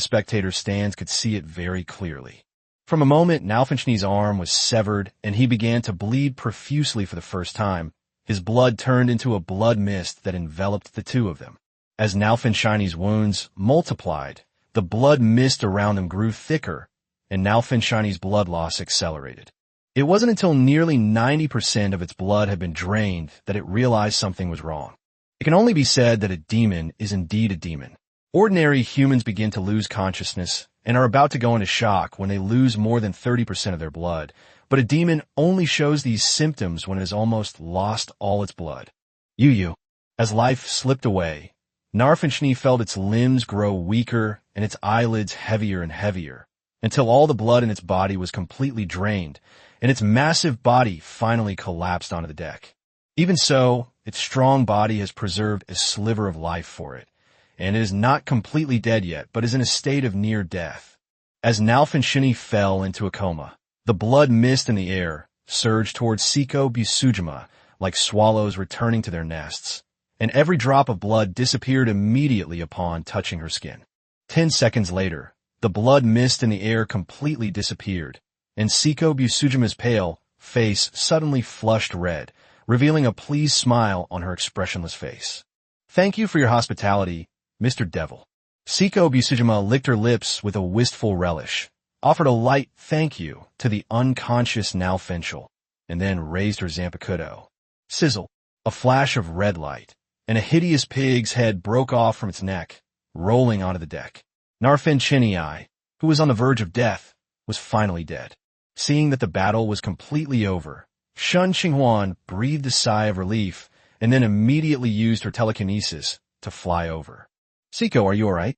spectator stands could see it very clearly. From a moment, Nalfinchini's arm was severed and he began to bleed profusely for the first time. His blood turned into a blood mist that enveloped the two of them. As Nalfinchini's wounds multiplied, the blood mist around them grew thicker, and Nalfinchini's blood loss accelerated. It wasn't until nearly 90% of its blood had been drained that it realized something was wrong. It can only be said that a demon is indeed a demon. Ordinary humans begin to lose consciousness and are about to go into shock when they lose more than 30% of their blood, but a demon only shows these symptoms when it has almost lost all its blood. As life slipped away, Nalfinchini felt its limbs grow weaker and its eyelids heavier and heavier, until all the blood in its body was completely drained, and its massive body finally collapsed onto the deck. Even so, its strong body has preserved a sliver of life for it, and it is not completely dead yet, but is in a state of near death. As Nalfinchini fell into a coma, the blood mist in the air surged towards Seiko Busujima like swallows returning to their nests, and every drop of blood disappeared immediately upon touching her skin. 10 seconds later, the blood mist in the air completely disappeared, and Seiko Busujima's pale face suddenly flushed red, revealing a pleased smile on her expressionless face. "Thank you for your hospitality, Mr. Devil." Seiko Busujima licked her lips with a wistful relish, offered a light thank you to the unconscious Nalfinchil, and then raised her Zanpakuto. Sizzle, a flash of red light, and a hideous pig's head broke off from its neck, rolling onto the deck. Nalfinchini, who was on the verge of death, was finally dead. Seeing that the battle was completely over, Shen Qinghuan breathed a sigh of relief and then immediately used her telekinesis to fly over. "Seiko, are you all right?"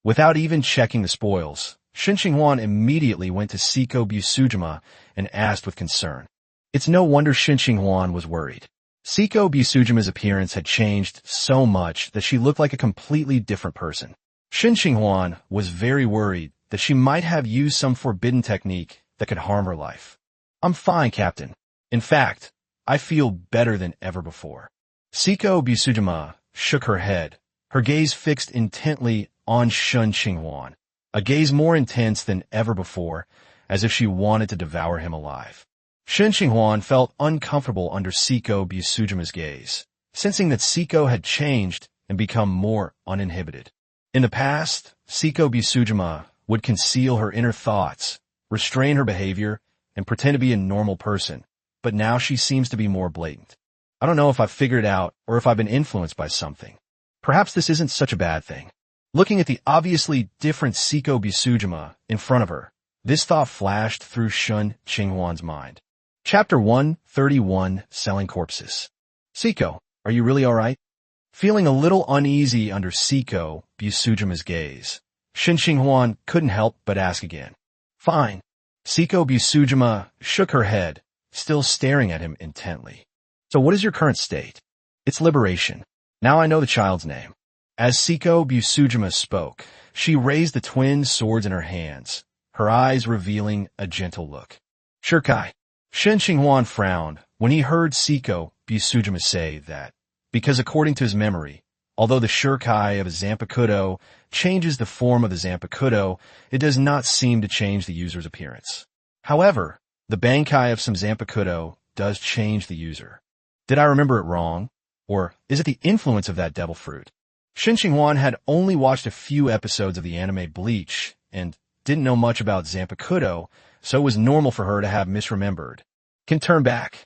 Without even checking the spoils, Shen Qinghuan immediately went to Seiko Busujima and asked with concern. It's no wonder Shen Qinghuan was worried. Seiko Busujima's appearance had changed so much that she looked like a completely different person. Shen Qinghuan was very worried that she might have used some forbidden technique that could harm her life. "I'm fine, Captain. In fact, I feel better than ever before." Seiko Busujima shook her head, her gaze fixed intently on Shen Qinghuan, a gaze more intense than ever before, as if she wanted to devour him alive. Shen Qinghuan felt uncomfortable under Seiko Busujima's gaze, sensing that Seiko had changed and become more uninhibited. In the past, Seiko Busujima would conceal her inner thoughts, restrain her behavior, and pretend to be a normal person, but now she seems to be more blatant. I don't know if I've figured it out or if I've been influenced by something. Perhaps this isn't such a bad thing. Looking at the obviously different Seiko Busujima in front of her, this thought flashed through Shen Qinghuan's mind. Chapter 131, Selling Corpses. Seiko, are you really alright? Feeling a little uneasy under Seiko Busujima's gaze, Shen Qinghuan couldn't help but ask again. Fine. Seiko Busujima shook her head, still staring at him intently. So what is your current state? It's liberation. Now I know the child's name. As Seiko Busujima spoke, she raised the twin swords in her hands, her eyes revealing a gentle look. Shirkai. Shen Qinghuan frowned when he heard Seiko Busujima say that, because according to his memory, although the Shirkai of a Zanpakuto changes the form of the Zanpakuto, it does not seem to change the user's appearance. However, the Bankai of some Zanpakuto does change the user. Did I remember it wrong? Or is it the influence of that devil fruit? Shen Qinghuan had only watched a few episodes of the anime Bleach and didn't know much about Zanpakuto, so it was normal for her to have misremembered. Can turn back.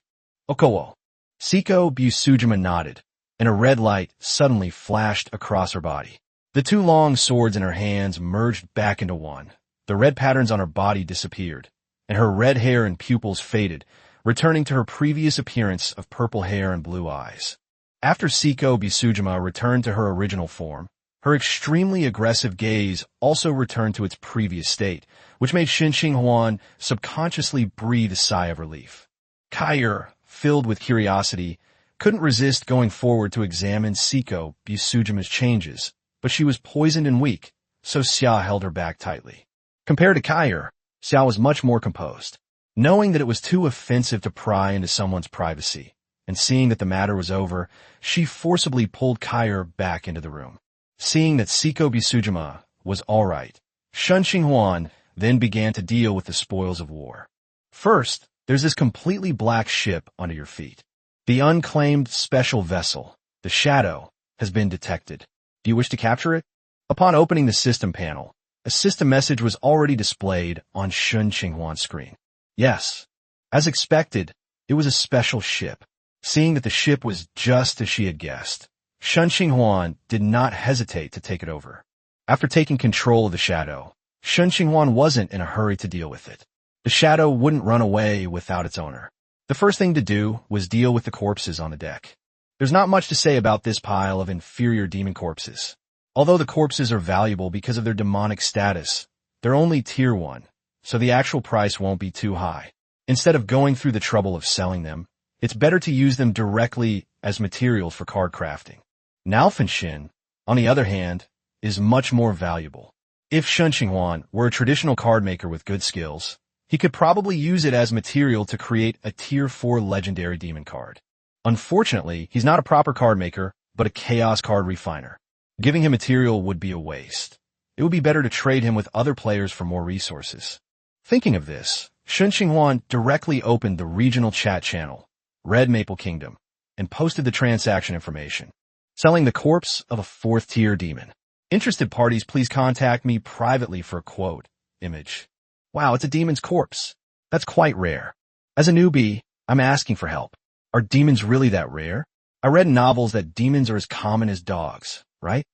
Okowo. Seiko Busujima nodded, and a red light suddenly flashed across her body. The two long swords in her hands merged back into one. The red patterns on her body disappeared, and her red hair and pupils faded, returning to her previous appearance of purple hair and blue eyes. After Seiko Busujima returned to her original form, her extremely aggressive gaze also returned to its previous state, which made Shen Qinghuan subconsciously breathe a sigh of relief. Kair, filled with curiosity, couldn't resist going forward to examine Seiko Busujima's changes, but she was poisoned and weak, so Xia held her back tightly. Compared to Kair, Xia was much more composed. Knowing that it was too offensive to pry into someone's privacy, and seeing that the matter was over, she forcibly pulled Kair back into the room. Seeing that Seiko Busujima was all right, Shen Qinghuan then began to deal with the spoils of war. First, there's this completely black ship under your feet. The unclaimed special vessel, the Shadow, has been detected. Do you wish to capture it? Upon opening the system panel, a system message was already displayed on Shen Qinghuan's screen. Yes. As expected, it was a special ship. Seeing that the ship was just as she had guessed, Shen Qinghuan did not hesitate to take it over. After taking control of the Shadow, Shen Qinghuan wasn't in a hurry to deal with it. The Shadow wouldn't run away without its owner. The first thing to do was deal with the corpses on the deck. There's not much to say about this pile of inferior demon corpses. Although the corpses are valuable because of their demonic status, they're only tier 1, so the actual price won't be too high. Instead of going through the trouble of selling them, it's better to use them directly as materials for card crafting. Nalfenshin, on the other hand, is much more valuable. If Shen Qinghuan were a traditional card maker with good skills, he could probably use it as material to create a tier 4 legendary demon card. Unfortunately, he's not a proper card maker, but a chaos card refiner. Giving him material would be a waste. It would be better to trade him with other players for more resources. Thinking of this, Shen Qinghuan directly opened the regional chat channel, Red Maple Kingdom, and posted the transaction information. Selling the corpse of a 4th tier demon. Interested parties, please contact me privately for a quote. Image. Wow, it's a demon's corpse. That's quite rare. As a newbie, I'm asking for help. Are demons really that rare? I read in novels that demons are as common as dogs, right?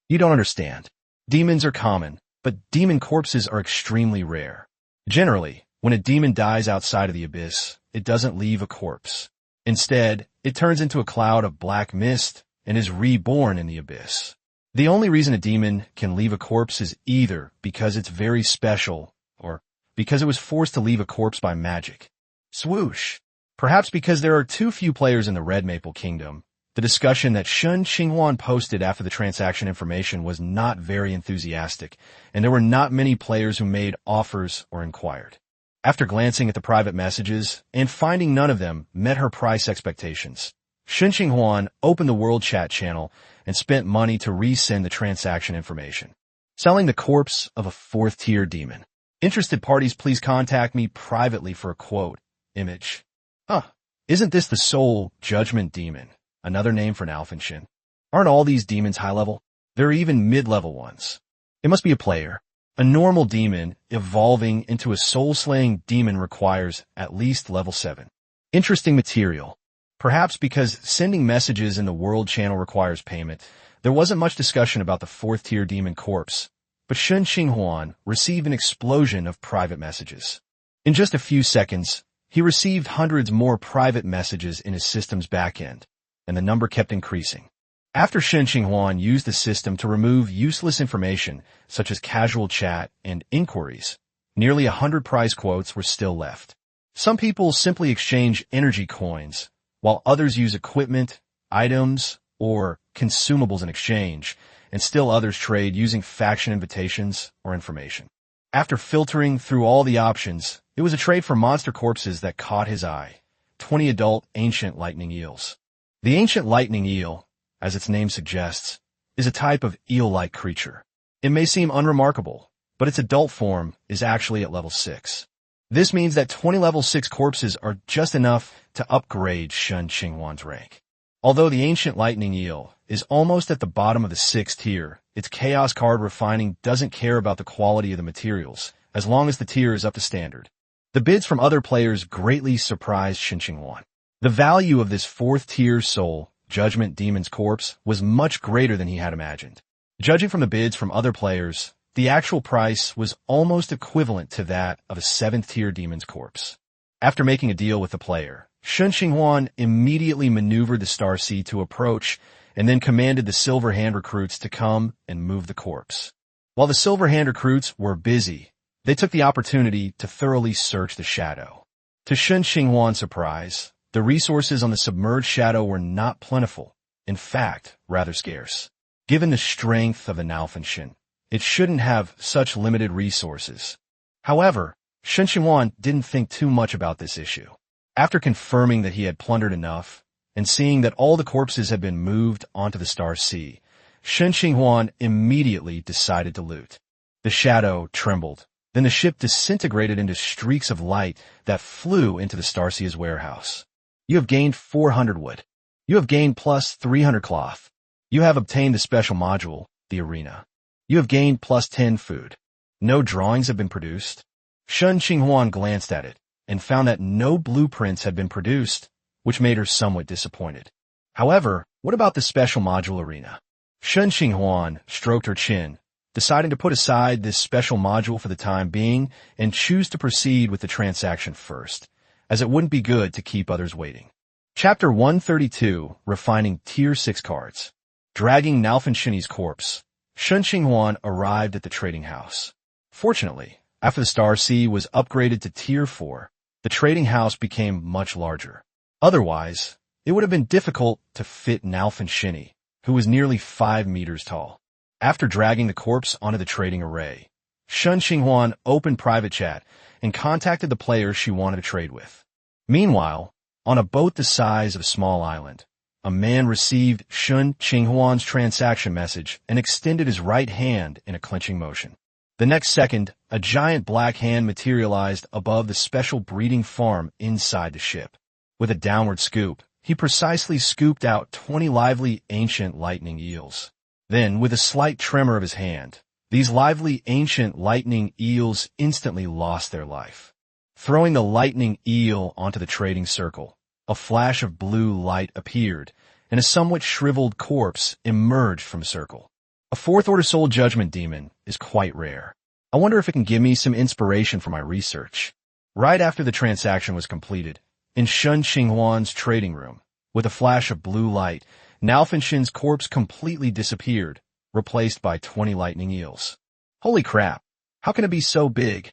You don't understand. Demons are common, but demon corpses are extremely rare. Generally, when a demon dies outside of the abyss, it doesn't leave a corpse. Instead, it turns into a cloud of black mist and is reborn in the abyss. The only reason a demon can leave a corpse is either because it's very special or because it was forced to leave a corpse by magic. Swoosh. Perhaps because there are too few players in the Red Maple Kingdom, the discussion that Shen Qinghuan posted after the transaction information was not very enthusiastic, and there were not many players who made offers or inquired. After glancing at the private messages and finding none of them met her price expectations, Shen Qinghuan opened the World Chat channel and spent money to resend the transaction information. Selling the corpse of a 4th tier demon. Interested parties, please contact me privately for a quote. Image. Huh. Isn't this the soul judgment demon? Another name for an Alphinshin. Aren't all these demons high level? There are even mid-level ones. It must be a player. A normal demon evolving into a soul-slaying demon requires at least level 7. Interesting material. Perhaps because sending messages in the world channel requires payment, there wasn't much discussion about the 4th-tier demon corpse, but Shen Qinghuan received an explosion of private messages. In just a few seconds, he received hundreds more private messages in his system's backend, and the number kept increasing. After Shen Qinghuan used the system to remove useless information such as casual chat and inquiries, nearly 100 prize quotes were still left. Some people simply exchange energy coins, while others use equipment, items, or consumables in exchange, and still others trade using faction invitations or information. After filtering through all the options, it was a trade for monster corpses that caught his eye. 20 adult ancient lightning eels. The ancient lightning eel, as its name suggests, is a type of eel-like creature. It may seem unremarkable, but its adult form is actually at level 6. This means that 20 level 6 corpses are just enough to upgrade Shen Qinghuan's rank. Although the ancient lightning eel is almost at the bottom of the 6th tier, its chaos card refining doesn't care about the quality of the materials, as long as the tier is up to standard. The bids from other players greatly surprised Shen Qinghuan. The value of this 4th tier soul Judgment Demon's corpse was much greater than he had imagined. Judging from the bids from other players, the actual price was almost equivalent to that of a 7th tier demon's corpse. After making a deal with the player, Shen Qinghuan immediately maneuvered the Star Sea to approach and then commanded the Silver Hand recruits to come and move the corpse. While the Silver Hand recruits were busy, they took the opportunity to thoroughly search the shadow. To Shen Qinghuan's surprise, the resources on the submerged shadow were not plentiful, in fact, rather scarce. Given the strength of an Alphinshin, it shouldn't have such limited resources. However, Shen Qinghuan didn't think too much about this issue. After confirming that he had plundered enough, and seeing that all the corpses had been moved onto the Star Sea, Shen Qinghuan immediately decided to loot. The shadow trembled. Then the ship disintegrated into streaks of light that flew into the Star Sea's warehouse. You have gained 400 wood. You have gained plus 300 cloth. You have obtained the special module, the arena. You have gained plus 10 food. No drawings have been produced. Shen Qinghuan glanced at it and found that no blueprints had been produced, which made her somewhat disappointed. However, what about the special module arena? Shen Qinghuan stroked her chin, deciding to put aside this special module for the time being and choose to proceed with the transaction first, as it wouldn't be good to keep others waiting. Chapter 132, Refining Tier 6 Cards. Dragging Nalfinshini's corpse, Shen Qinghuan arrived at the trading house. Fortunately, after the Star Sea was upgraded to Tier 4, the trading house became much larger. Otherwise, it would have been difficult to fit Nalfinshini, who was nearly 5 meters tall. After dragging the corpse onto the trading array, Shen Qinghuan opened private chat and contacted the players she wanted to trade with. Meanwhile, on a boat the size of a small island, a man received Shen Qinghuan's transaction message and extended his right hand in a clenching motion. The next second, a giant black hand materialized above the special breeding farm inside the ship. With a downward scoop, he precisely scooped out 20 lively ancient lightning eels. Then, with a slight tremor of his hand, these lively ancient lightning eels instantly lost their life. Throwing the lightning eel onto the trading circle, a flash of blue light appeared, and a somewhat shriveled corpse emerged from the circle. A 4th-order soul judgment demon is quite rare. I wonder if it can give me some inspiration for my research. Right after the transaction was completed, in Shen Qinghuan's trading room, with a flash of blue light, Nalfinshin's corpse completely disappeared, replaced by 20 lightning eels. Holy crap! How can it be so big?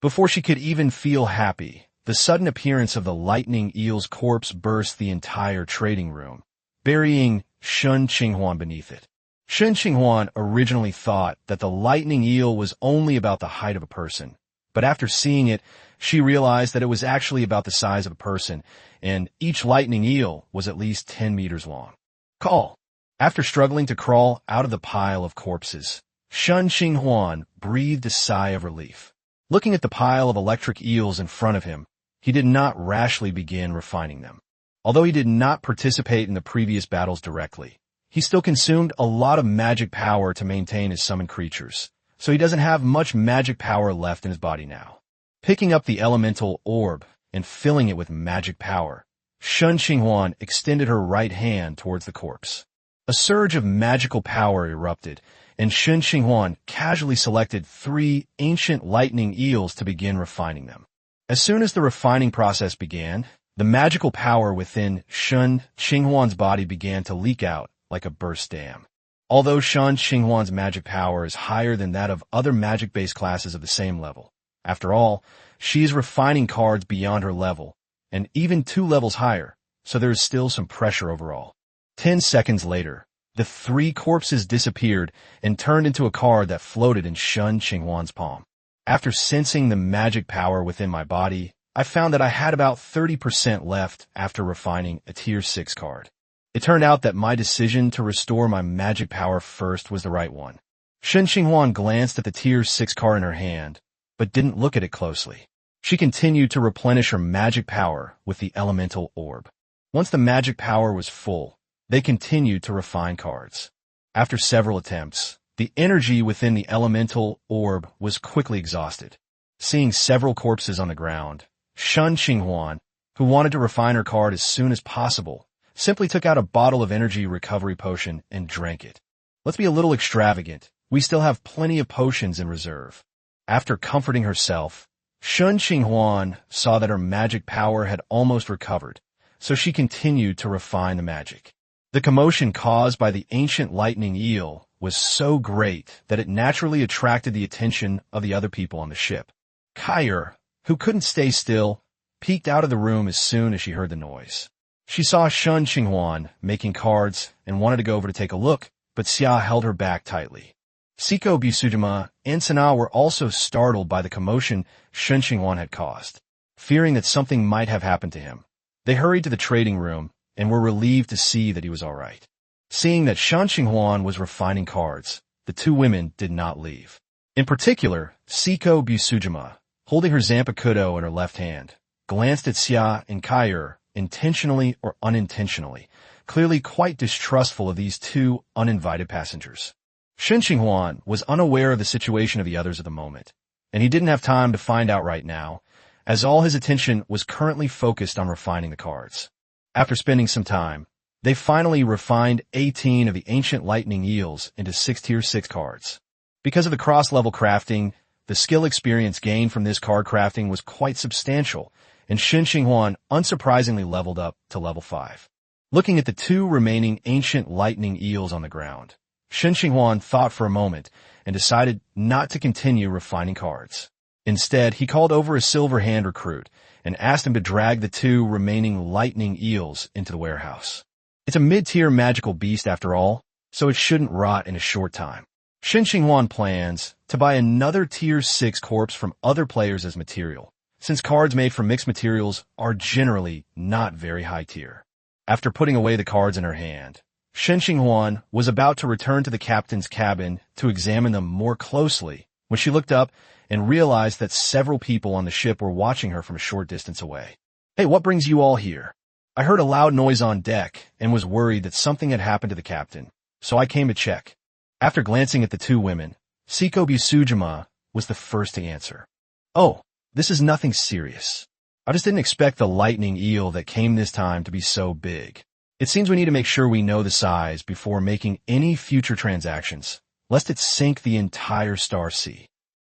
Before she could even feel happy, the sudden appearance of the lightning eel's corpse burst the entire trading room, burying Shen Qinghuan beneath it. Shen Qinghuan originally thought that the lightning eel was only about the height of a person, but after seeing it, she realized that it was actually about the size of a person, and each lightning eel was at least 10 meters long. Call! After struggling to crawl out of the pile of corpses, Shen Qinghuan breathed a sigh of relief. Looking at the pile of electric eels in front of him, he did not rashly begin refining them. Although he did not participate in the previous battles directly, he still consumed a lot of magic power to maintain his summoned creatures, so he doesn't have much magic power left in his body now. Picking up the elemental orb and filling it with magic power, Shen Qinghuan extended her right hand towards the corpse. A surge of magical power erupted, and Shen Qinghuan casually selected 3 ancient lightning eels to begin refining them. As soon as the refining process began, the magical power within Shen Qinghuan's body began to leak out like a burst dam. Although Shen Qinghuan's magic power is higher than that of other magic-based classes of the same level, after all, she is refining cards beyond her level, and even 2 levels higher, so there is still some pressure overall. 10 seconds later, the 3 corpses disappeared and turned into a card that floated in Shen Qinghuan's palm. After sensing the magic power within my body, I found that I had about 30% left after refining a Tier 6 card. It turned out that my decision to restore my magic power first was the right one. Shen Qinghuan glanced at the Tier 6 card in her hand, but didn't look at it closely. She continued to replenish her magic power with the elemental orb. Once the magic power was full, they continued to refine cards. After several attempts, the energy within the elemental orb was quickly exhausted. Seeing several corpses on the ground, Shen Qinghuan, who wanted to refine her card as soon as possible, simply took out a bottle of energy recovery potion and drank it. Let's be a little extravagant. We still have plenty of potions in reserve. After comforting herself, Shen Qinghuan saw that her magic power had almost recovered, so she continued to refine the magic. The commotion caused by the ancient lightning eel was so great that it naturally attracted the attention of the other people on the ship. Kair, who couldn't stay still, peeked out of the room as soon as she heard the noise. She saw Shen Qinghuan making cards and wanted to go over to take a look, but Xia held her back tightly. Siko Busujima and Sana were also startled by the commotion Shen Qinghuan had caused. Fearing that something might have happened to him, they hurried to the trading room and were relieved to see that he was all right. Seeing that Shen Qinghuan was refining cards, the 2 women did not leave. In particular, Siko Busujima, holding her Zanpakuto in her left hand, glanced at Xia and Kair, intentionally or unintentionally, clearly quite distrustful of these 2 uninvited passengers. Shen Qinghuan was unaware of the situation of the others at the moment, and he didn't have time to find out right now, as all his attention was currently focused on refining the cards. After spending some time, they finally refined 18 of the ancient lightning eels into 6 Tier 6 cards. Because of the cross-level crafting, the skill experience gained from this card crafting was quite substantial, and Shen Qinghuan unsurprisingly leveled up to level 5. Looking at the 2 remaining ancient lightning eels on the ground, Shen Qinghuan thought for a moment and decided not to continue refining cards. Instead, he called over a silver hand recruit and asked him to drag the 2 remaining lightning eels into the warehouse. It's a mid-tier magical beast after all, so it shouldn't rot in a short time. Shen Qinghuan plans to buy another Tier 6 corpse from other players as material, since cards made from mixed materials are generally not very high tier. After putting away the cards in her hand, Shen Qinghuan was about to return to the captain's cabin to examine them more closely when she looked up and realized that several people on the ship were watching her from a short distance away. "Hey, what brings you all here? I heard a loud noise on deck and was worried that something had happened to the captain, so I came to check." After glancing at the 2 women, Siko Busujima was the first to answer. "Oh, this is nothing serious. I just didn't expect the lightning eel that came this time to be so big. It seems we need to make sure we know the size before making any future transactions, lest it sink the entire Star Sea."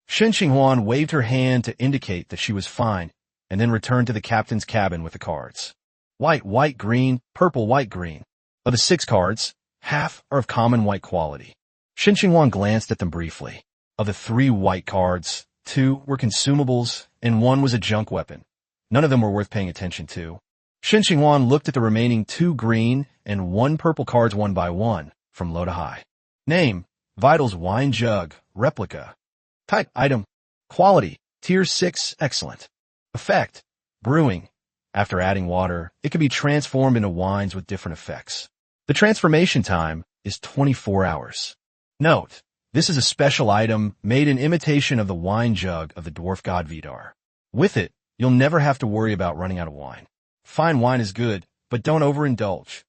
Shen Qinghuan waved her hand to indicate that she was fine, and then returned to the captain's cabin with the cards. White, white, green, purple, white, green. Of the 6 cards, half are of common white quality. Shen Qinghuan glanced at them briefly. Of the 3 white cards, 2 were consumables, and 1 was a junk weapon. None of them were worth paying attention to. Shen Qinghuan looked at the remaining 2 green and 1 purple cards one by one, from low to high. Name: Vitals Wine Jug, Replica. Type: Item. Quality: Tier 6, Excellent. Effect: Brewing. After adding water, it can be transformed into wines with different effects. The transformation time is 24 hours. Note: this is a special item made in imitation of the wine jug of the dwarf god Vidar. With it, you'll never have to worry about running out of wine. Fine wine is good, but don't overindulge.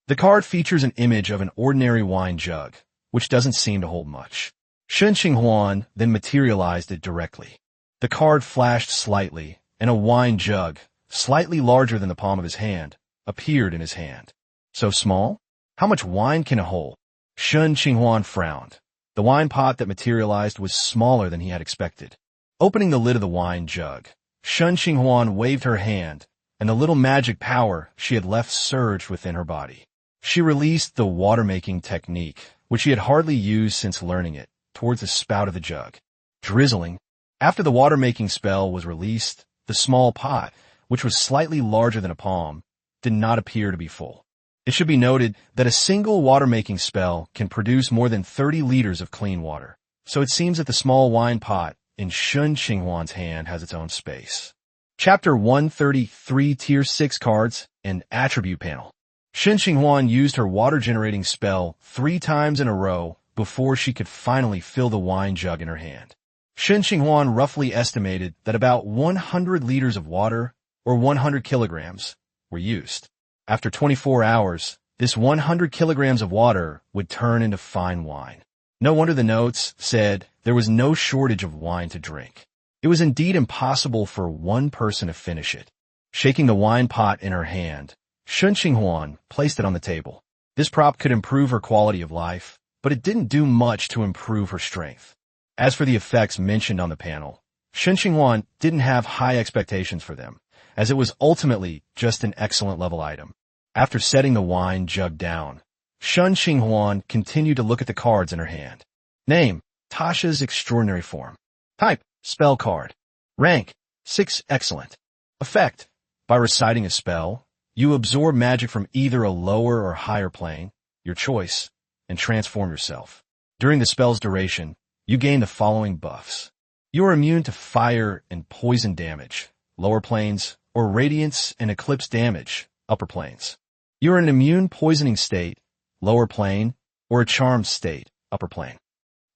The card features an image of an ordinary wine jug, which doesn't seem to hold much. Shen Qinghuan then materialized it directly. The card flashed slightly, and a wine jug, slightly larger than the palm of his hand, appeared in his hand. So small? How much wine can it hold? Shen Qinghuan frowned. The wine pot that materialized was smaller than he had expected. Opening the lid of the wine jug, Shen Qinghuan waved her hand, and the little magic power she had left surged within her body. She released the water-making technique, which she had hardly used since learning it, towards the spout of the jug. Drizzling. After the water-making spell was released, the small pot, which was slightly larger than a palm, did not appear to be full. It should be noted that a single water-making spell can produce more than 30 liters of clean water, so it seems that the small wine pot in Shen Qinghuan's hand has its own space. Chapter 133 Tier 6 Cards and Attribute Panel. Shen Qinghuan used her water-generating spell 3 times in a row before she could finally fill the wine jug in her hand. Shen Qinghuan roughly estimated that about 100 liters of water, or 100 kilograms, were used. After 24 hours, this 100 kilograms of water would turn into fine wine. No wonder the notes said there was no shortage of wine to drink. It was indeed impossible for one person to finish it. Shaking the wine pot in her hand, Shen Qinghuan placed it on the table. This prop could improve her quality of life, but it didn't do much to improve her strength. As for the effects mentioned on the panel, Shen Qinghuan didn't have high expectations for them, as it was ultimately just an excellent level item. After setting the wine jug down, Shen Qinghuan continued to look at the cards in her hand. Name: Tasha's Extraordinary Form. Type: Spell card. Rank: 6 Excellent. Effect: by reciting a spell, you absorb magic from either a lower or higher plane, your choice, and transform yourself. During the spell's duration, you gain the following buffs. You are immune to fire and poison damage, lower planes, or radiance and eclipse damage, upper planes. You are in an immune poisoning state, lower plane, or a charmed state, upper plane.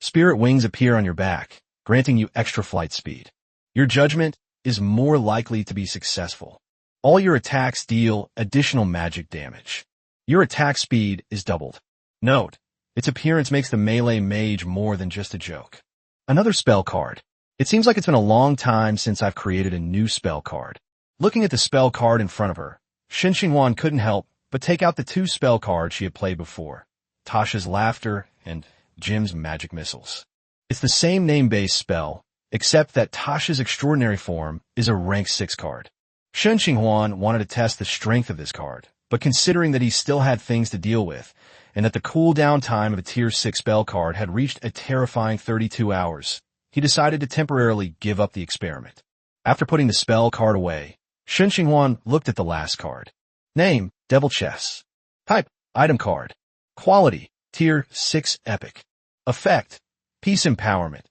Spirit wings appear on your back, granting you extra flight speed. Your judgment is more likely to be successful. All your attacks deal additional magic damage. Your attack speed is doubled. Note: its appearance makes the melee mage more than just a joke. Another spell card. It seems like it's been a long time since I've created a new spell card. Looking at the spell card in front of her, Shen Qinghuan couldn't help but take out the 2 spell cards she had played before, Tasha's Laughter and Jim's Magic Missiles. It's the same name-based spell, except that Tasha's Extraordinary Form is a rank 6 card. Shen Qinghuan wanted to test the strength of this card, but considering that he still had things to deal with, and that the cooldown time of a Tier 6 spell card had reached a terrifying 32 hours, he decided to temporarily give up the experiment. After putting the spell card away, Shen Qinghuan looked at the last card. Name: Devil Chess. Type: Item card. Quality: Tier 6 Epic. Effect: Piece Empowerment.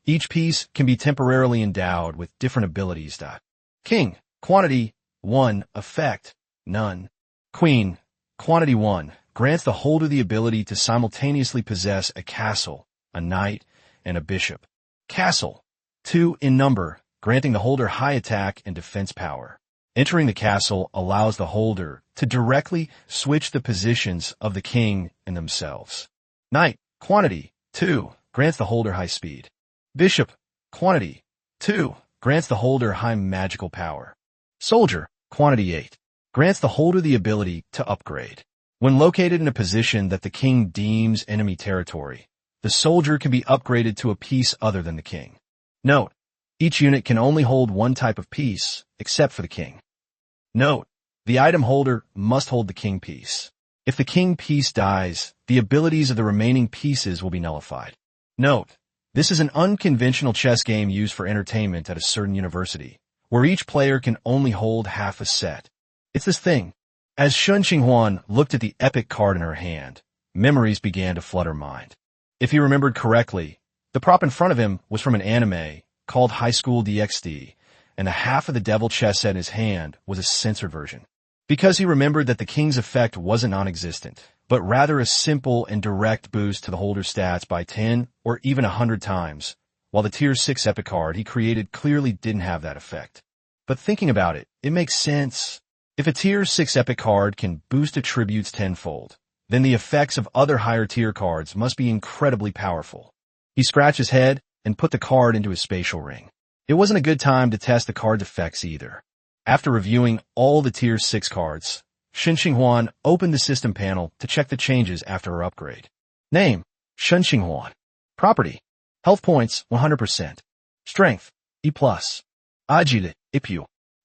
Each piece can be temporarily endowed with different abilities. King: Quantity 1. Effect: None. Queen: Quantity 1. Grants the holder the ability to simultaneously possess a castle, a knight, and a bishop. Castle: 2 in number, granting the holder high attack and defense power. Entering the castle allows the holder to directly switch the positions of the king and themselves. Knight: Quantity 2. Grants the holder high speed. Bishop: Quantity 2. Grants the holder high magical power. Soldier: Quantity 8. Grants the holder the ability to upgrade. When located in a position that the king deems enemy territory, the soldier can be upgraded to a piece other than the king. Note: each unit can only hold one type of piece, except for the king. Note: the item holder must hold the king piece. If the king piece dies, the abilities of the remaining pieces will be nullified. Note: this is an unconventional chess game used for entertainment at a certain university, where each player can only hold half a set. It's this thing. As Shen Qinghuan looked at the epic card in her hand, memories began to flood her mind. If he remembered correctly, the prop in front of him was from an anime called High School DxD, and the half of the devil chess set in his hand was a censored version. Because he remembered that the king's effect wasn't non-existent, but rather a simple and direct boost to the holder's stats by 10 or even 100 times, while the Tier 6 epic card he created clearly didn't have that effect. But thinking about it, it makes sense. If a Tier 6 epic card can boost attributes tenfold, then the effects of other higher tier cards must be incredibly powerful. He scratched his head and put the card into his spatial ring. It wasn't a good time to test the card's effects either. After reviewing all the Tier 6 cards, Shen Qinghuan opened the system panel to check the changes after her upgrade. Name: Shen Qinghuan. Property: Health points 100%. Strength: E+. Agile: E+.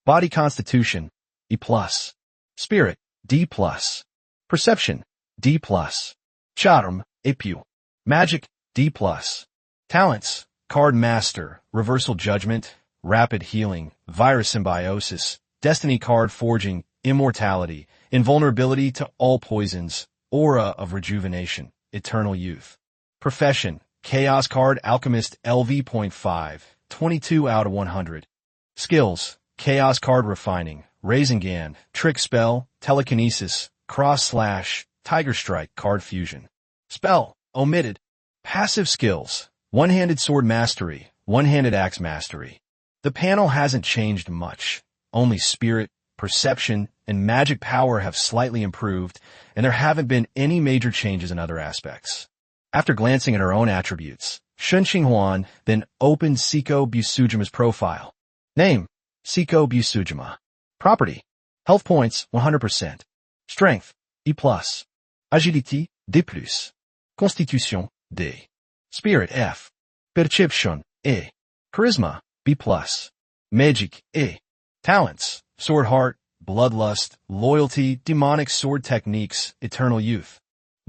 Body constitution: E+. Spirit: D+. Perception: D+. Charm: E+. Magic: D+. Talents: Card Master, Reversal Judgment, Rapid Healing, Virus Symbiosis, Destiny Card Forging, Immortality, Invulnerability to all poisons, Aura of Rejuvenation, Eternal Youth. Profession: Chaos Card Alchemist LV.5, 22 out of 100. Skills: Chaos Card Refining, Rasengan, Trick Spell, Telekinesis, Cross Slash, Tiger Strike Card Fusion. Spell: Omitted. Passive skills: One-Handed Sword Mastery, One-Handed Axe Mastery. The panel hasn't changed much. Only Spirit, Perception, and Magic Power have slightly improved, and there haven't been any major changes in other aspects. After glancing at her own attributes, Shen Qinghuan then opened Seiko Busujima's profile. Name: Seiko Busujima. Property: Health points 100%. Strength: E+. Agility: D+. Constitution: D. Spirit: F. Perception: E. Charisma: B+. Magic: E. Talents: Sword Heart, Bloodlust, Loyalty, Demonic Sword Techniques, Eternal Youth.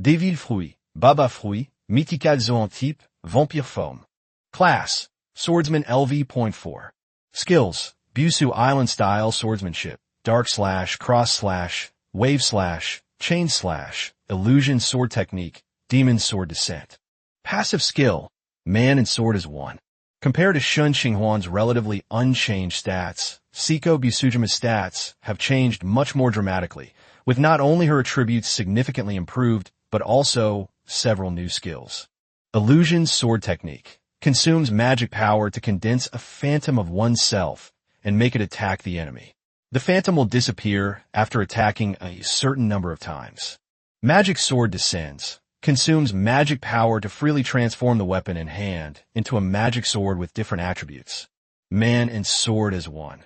Devil Fruit, Baba Fruit, Mythical Zoantype, Vampire Forme. Class: Swordsman LV.4. Skills: Busu Island Style Swordsmanship, Dark Slash, Cross Slash, Wave Slash, Chain Slash, Illusion Sword Technique, Demon Sword Descent. Passive skill: Man and Sword is 1. Compared to Shen Qinghuan's relatively unchanged stats, Seiko Busujima's stats have changed much more dramatically, with not only her attributes significantly improved, but also several new skills. Illusion Sword Technique consumes magic power to condense a phantom of oneself and make it attack the enemy. The phantom will disappear after attacking a certain number of times. Magic Sword Descends consumes magic power to freely transform the weapon in hand into a magic sword with different attributes. Man and sword as 1.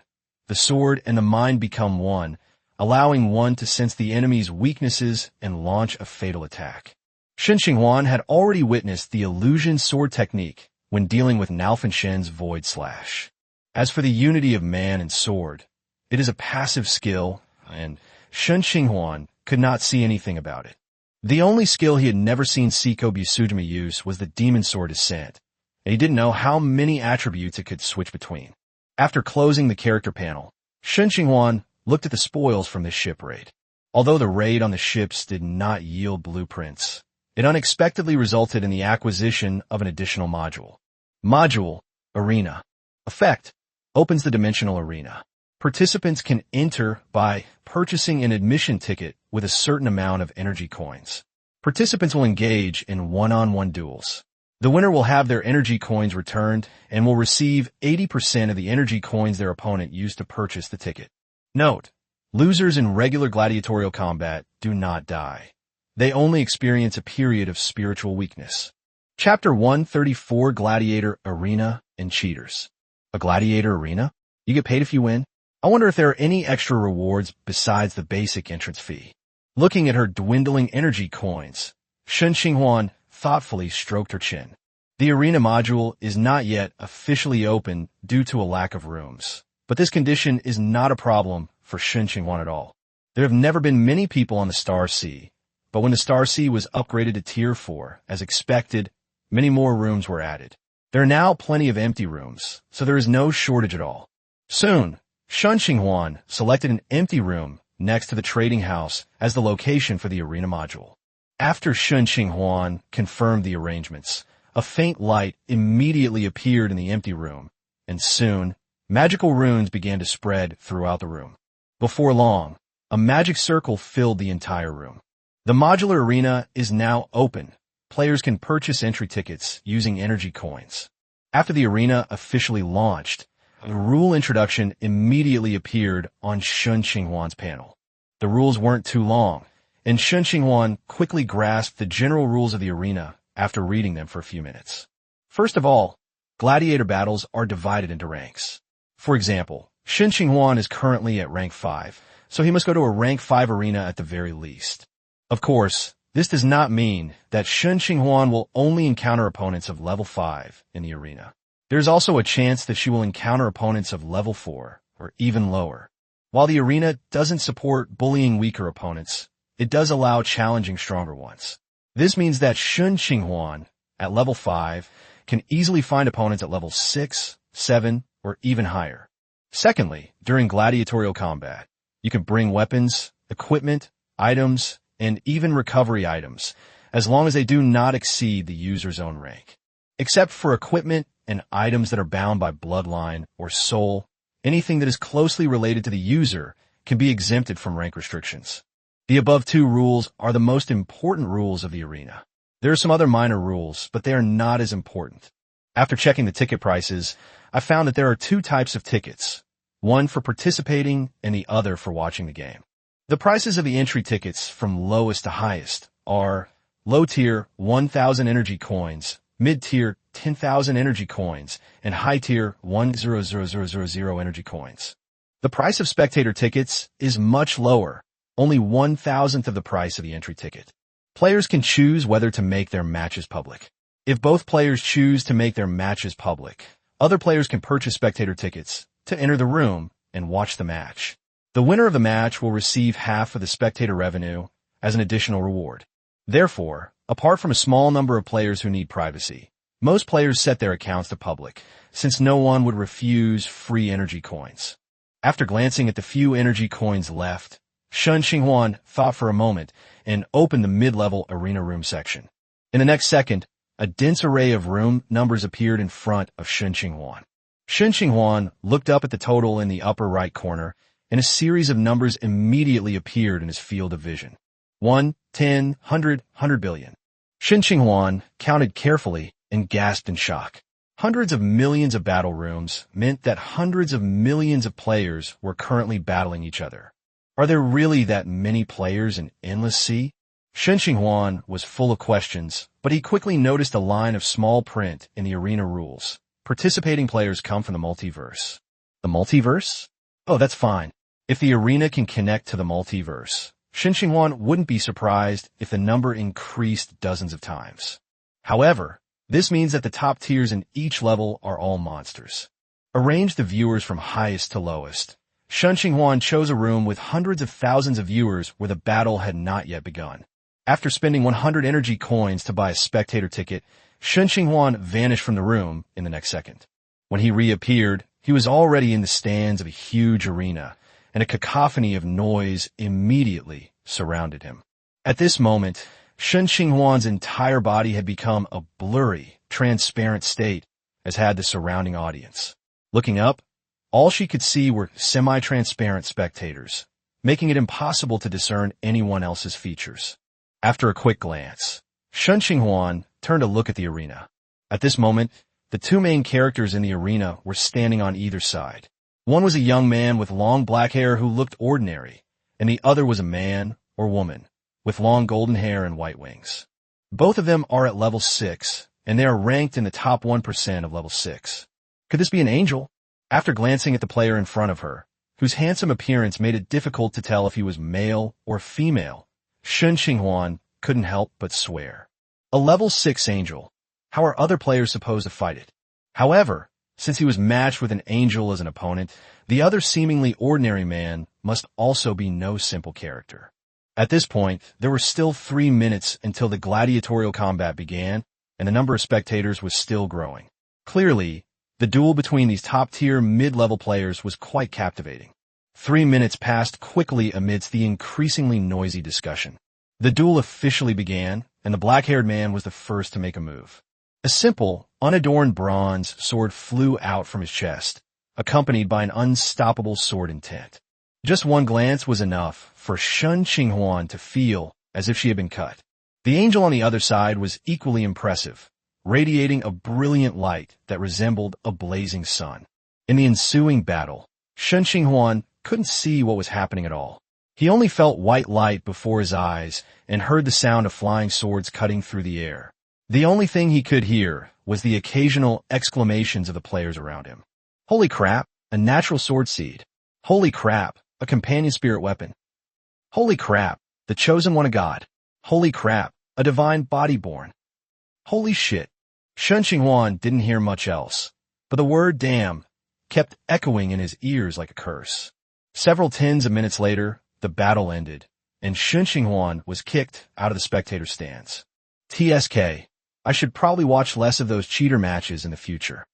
The sword and the mind become 1, allowing one to sense the enemy's weaknesses and launch a fatal attack. Shen Qinghuan had already witnessed the illusion sword technique when dealing with Nalfen Shen's Void Slash. As for the unity of man and sword, it is a passive skill, and Shen Qinghuan could not see anything about it. The only skill he had never seen Seiko Busujima use was the Demon Sword Descent, and he didn't know how many attributes it could switch between. After closing the character panel, Shen Qinghuan looked at the spoils from this ship raid. Although the raid on the ships did not yield blueprints, it unexpectedly resulted in the acquisition of an additional module. Module: Arena. Effect: opens the dimensional arena. Participants can enter by purchasing an admission ticket with a certain amount of energy coins. Participants will engage in one-on-one duels. The winner will have their energy coins returned and will receive 80% of the energy coins their opponent used to purchase the ticket. Note: losers in regular gladiatorial combat do not die. They only experience a period of spiritual weakness. Chapter 134: Gladiator Arena and Cheaters. A gladiator arena? You get paid if you win? I wonder if there are any extra rewards besides the basic entrance fee. Looking at her dwindling energy coins, Shen Qinghuan thoughtfully stroked her chin. The arena module is not yet officially open due to a lack of rooms, but this condition is not a problem for Shen Qinghuan at all. There have never been many people on the Star Sea, but when the Star Sea was upgraded to Tier 4, as expected, many more rooms were added. There are now plenty of empty rooms, so there is no shortage at all. Soon, Shen Qinghuan selected an empty room next to the trading house as the location for the arena module. After Shen Qinghuan confirmed the arrangements, a faint light immediately appeared in the empty room, and soon, magical runes began to spread throughout the room. Before long, a magic circle filled the entire room. The modular arena is now open. Players can purchase entry tickets using energy coins. After the arena officially launched, The rule introduction immediately appeared on Shen Qinghuan's panel. The rules weren't too long, and Shen Qinghuan quickly grasped the general rules of the arena after reading them for a few minutes. First of all, gladiator battles are divided into ranks. For example, Shen Qinghuan is currently at rank 5, so he must go to a rank 5 arena at the very least. Of course, this does not mean that Shen Qinghuan will only encounter opponents of level 5 in the arena. There's also a chance that she will encounter opponents of level 4 or even lower. While the arena doesn't support bullying weaker opponents, it does allow challenging stronger ones. This means that Shen Qinghuan, at level 5, can easily find opponents at level 6, 7, or even higher. Secondly, during gladiatorial combat, you can bring weapons, equipment, items, and even recovery items, as long as they do not exceed the user's own rank. Except for equipment and items that are bound by bloodline or soul, anything that is closely related to the user can be exempted from rank restrictions. The above two rules are the most important rules of the arena. There are some other minor rules, but they are not as important. After checking the ticket prices, I found that there are two types of tickets, one for participating and the other for watching the game. The prices of the entry tickets from lowest to highest are low tier 1,000 energy coins, mid tier 10,000 energy coins, and high tier 1,000,000 energy coins. The price of spectator tickets is much lower, only 1,000th of the price of the entry ticket. Players can choose whether to make their matches public. If both players choose to make their matches public, other players can purchase spectator tickets to enter the room and watch the match. The winner of the match will receive half of the spectator revenue as an additional reward. Therefore, apart from a small number of players who need privacy, most players set their accounts to public, since no one would refuse free energy coins. After glancing at the few energy coins left, Shen Qinghuan thought for a moment and opened the mid-level arena room section. In the next second, a dense array of room numbers appeared in front of Shen Qinghuan. Shen Qinghuan looked up at the total in the upper right corner, and a series of numbers immediately appeared in his field of vision. 1, 10, 100, 100 billion. Shen Qinghuan counted carefully and gasped in shock. Hundreds of millions of battle rooms meant that hundreds of millions of players were currently battling each other. Are there really that many players in Endless Sea? Shen Qinghuan was full of questions, but he quickly noticed a line of small print in the arena rules. Participating players come from the multiverse. The multiverse? Oh, that's fine. If the arena can connect to the multiverse, Shen Qinghuan wouldn't be surprised if the number increased dozens of times. However, this means that the top tiers in each level are all monsters. Arrange the viewers from highest to lowest. Shen Qinghuan chose a room with hundreds of thousands of viewers where the battle had not yet begun. After spending 100 energy coins to buy a spectator ticket, Shen Qinghuan vanished from the room in the next second. When he reappeared, he was already in the stands of a huge arena, and a cacophony of noise immediately surrounded him. At this moment, Shen Qinghuan's entire body had become a blurry, transparent state, as had the surrounding audience. Looking up, all she could see were semi-transparent spectators, making it impossible to discern anyone else's features. After a quick glance, Shen Qinghuan turned to look at the arena. At this moment, the two main characters in the arena were standing on either side. One was a young man with long black hair who looked ordinary, and the other was a man or woman with long golden hair and white wings. Both of them are at level 6, and they are ranked in the top 1% of level 6. Could this be an angel? After glancing at the player in front of her, whose handsome appearance made it difficult to tell if he was male or female, Shen Qinghuan couldn't help but swear. A level 6 angel. How are other players supposed to fight it? However, since he was matched with an angel as an opponent, the other seemingly ordinary man must also be no simple character. At this point, there were still 3 minutes until the gladiatorial combat began, and the number of spectators was still growing. Clearly, the duel between these top-tier mid-level players was quite captivating. 3 minutes passed quickly amidst the increasingly noisy discussion. The duel officially began, and the black-haired man was the first to make a move. A simple, unadorned bronze sword flew out from his chest, accompanied by an unstoppable sword intent. Just one glance was enough for Shen Qinghuan to feel as if she had been cut. The angel on the other side was equally impressive, radiating a brilliant light that resembled a blazing sun. In the ensuing battle, Shen Qinghuan couldn't see what was happening at all. He only felt white light before his eyes and heard the sound of flying swords cutting through the air. The only thing he could hear was the occasional exclamations of the players around him. Holy crap, a natural sword seed. Holy crap, a companion spirit weapon. Holy crap, the chosen one of God. Holy crap, a divine body born. Holy shit. Shen Qinghuan didn't hear much else, but the word damn kept echoing in his ears like a curse. Several tens of minutes later, the battle ended, and Shen Qinghuan was kicked out of the spectator stands. TSK, I should probably watch less of those cheater matches in the future.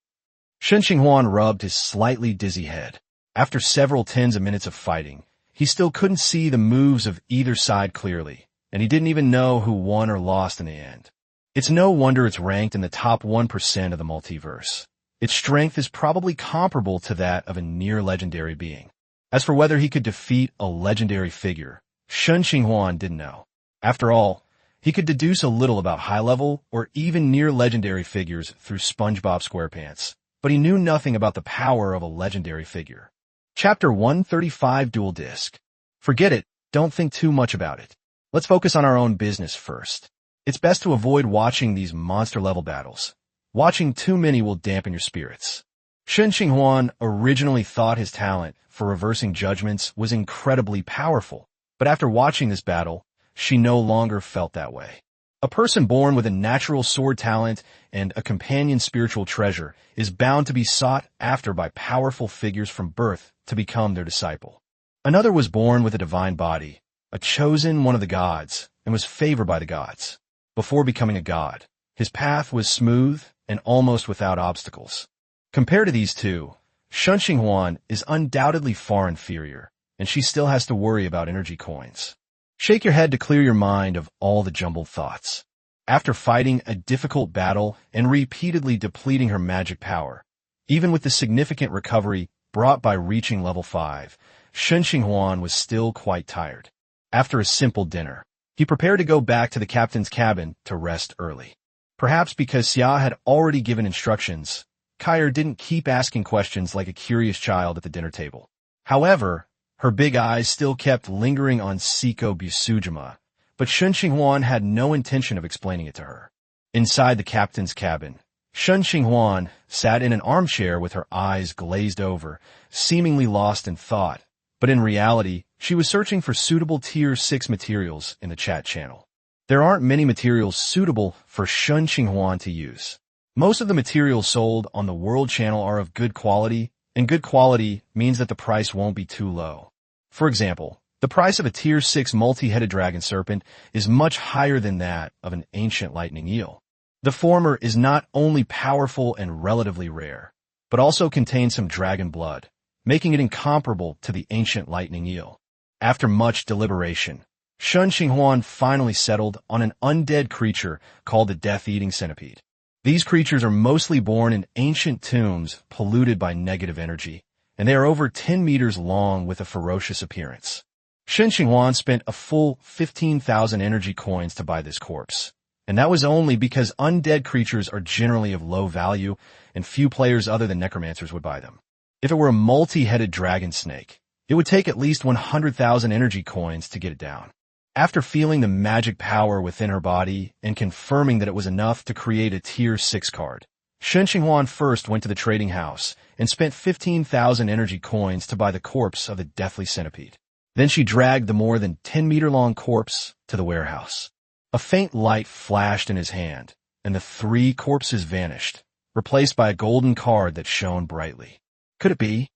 Shen Qinghuan rubbed his slightly dizzy head. After several tens of minutes of fighting, he still couldn't see the moves of either side clearly, and he didn't even know who won or lost in the end. It's no wonder it's ranked in the top 1% of the multiverse. Its strength is probably comparable to that of a near-legendary being. As for whether he could defeat a legendary figure, Shen Qinghuan didn't know. After all, he could deduce a little about high-level or even near-legendary figures through SpongeBob SquarePants, but he knew nothing about the power of a legendary figure. Chapter 135 Dual Disc. Forget it, don't think too much about it. Let's focus on our own business first. It's best to avoid watching these monster-level battles. Watching too many will dampen your spirits. Shen Qinghuan originally thought his talent for reversing judgments was incredibly powerful, but after watching this battle, she no longer felt that way. A person born with a natural sword talent and a companion spiritual treasure is bound to be sought after by powerful figures from birth to become their disciple. Another was born with a divine body, a chosen one of the gods, and was favored by the gods. Before becoming a god, his path was smooth and almost without obstacles. Compared to these two, Shen Qinghuan is undoubtedly far inferior, and she still has to worry about energy coins. Shake your head to clear your mind of all the jumbled thoughts. After fighting a difficult battle and repeatedly depleting her magic power, even with the significant recovery brought by reaching level 5, Shen Qinghuan was still quite tired. After a simple dinner, he prepared to go back to the captain's cabin to rest early. Perhaps because Xia had already given instructions, Kair didn't keep asking questions like a curious child at the dinner table. However, her big eyes still kept lingering on Siko Busujima, but Shen Qinghuan had no intention of explaining it to her. Inside the captain's cabin, Shen Qinghuan sat in an armchair with her eyes glazed over, seemingly lost in thought, but in reality, she was searching for suitable Tier 6 materials in the chat channel. There aren't many materials suitable for Shen Qinghuan to use. Most of the materials sold on the World Channel are of good quality, and good quality means that the price won't be too low. For example, the price of a Tier 6 multi-headed dragon serpent is much higher than that of an ancient lightning eel. The former is not only powerful and relatively rare, but also contains some dragon blood, making it incomparable to the ancient lightning eel. After much deliberation, Shen Qinghuan finally settled on an undead creature called the death-eating centipede. These creatures are mostly born in ancient tombs polluted by negative energy, and they are over 10 meters long with a ferocious appearance. Shen Qinghuan spent a full 15,000 energy coins to buy this corpse, and that was only because undead creatures are generally of low value, and few players other than necromancers would buy them. If it were a multi-headed dragon snake, it would take at least 100,000 energy coins to get it down. After feeling the magic power within her body and confirming that it was enough to create a Tier 6 card, Shen Qinghuan first went to the trading house and spent 15,000 energy coins to buy the corpse of the deathly centipede. Then she dragged the more than 10-meter-long corpse to the warehouse. A faint light flashed in his hand, and the 3 corpses vanished, replaced by a golden card that shone brightly. Could it be?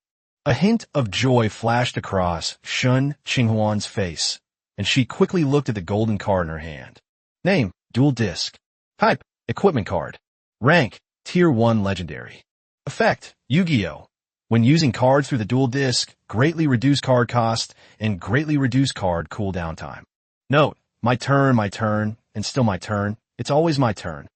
A hint of joy flashed across Shen Qinghuan's face, and she quickly looked at the golden card in her hand. Name, Dual Disc. Type, Equipment Card. Rank, Tier 1 Legendary. Effect, Yu-Gi-Oh! When using cards through the Dual Disc, greatly reduce card cost and greatly reduce card cooldown time. Note, my turn, and still my turn. It's always my turn.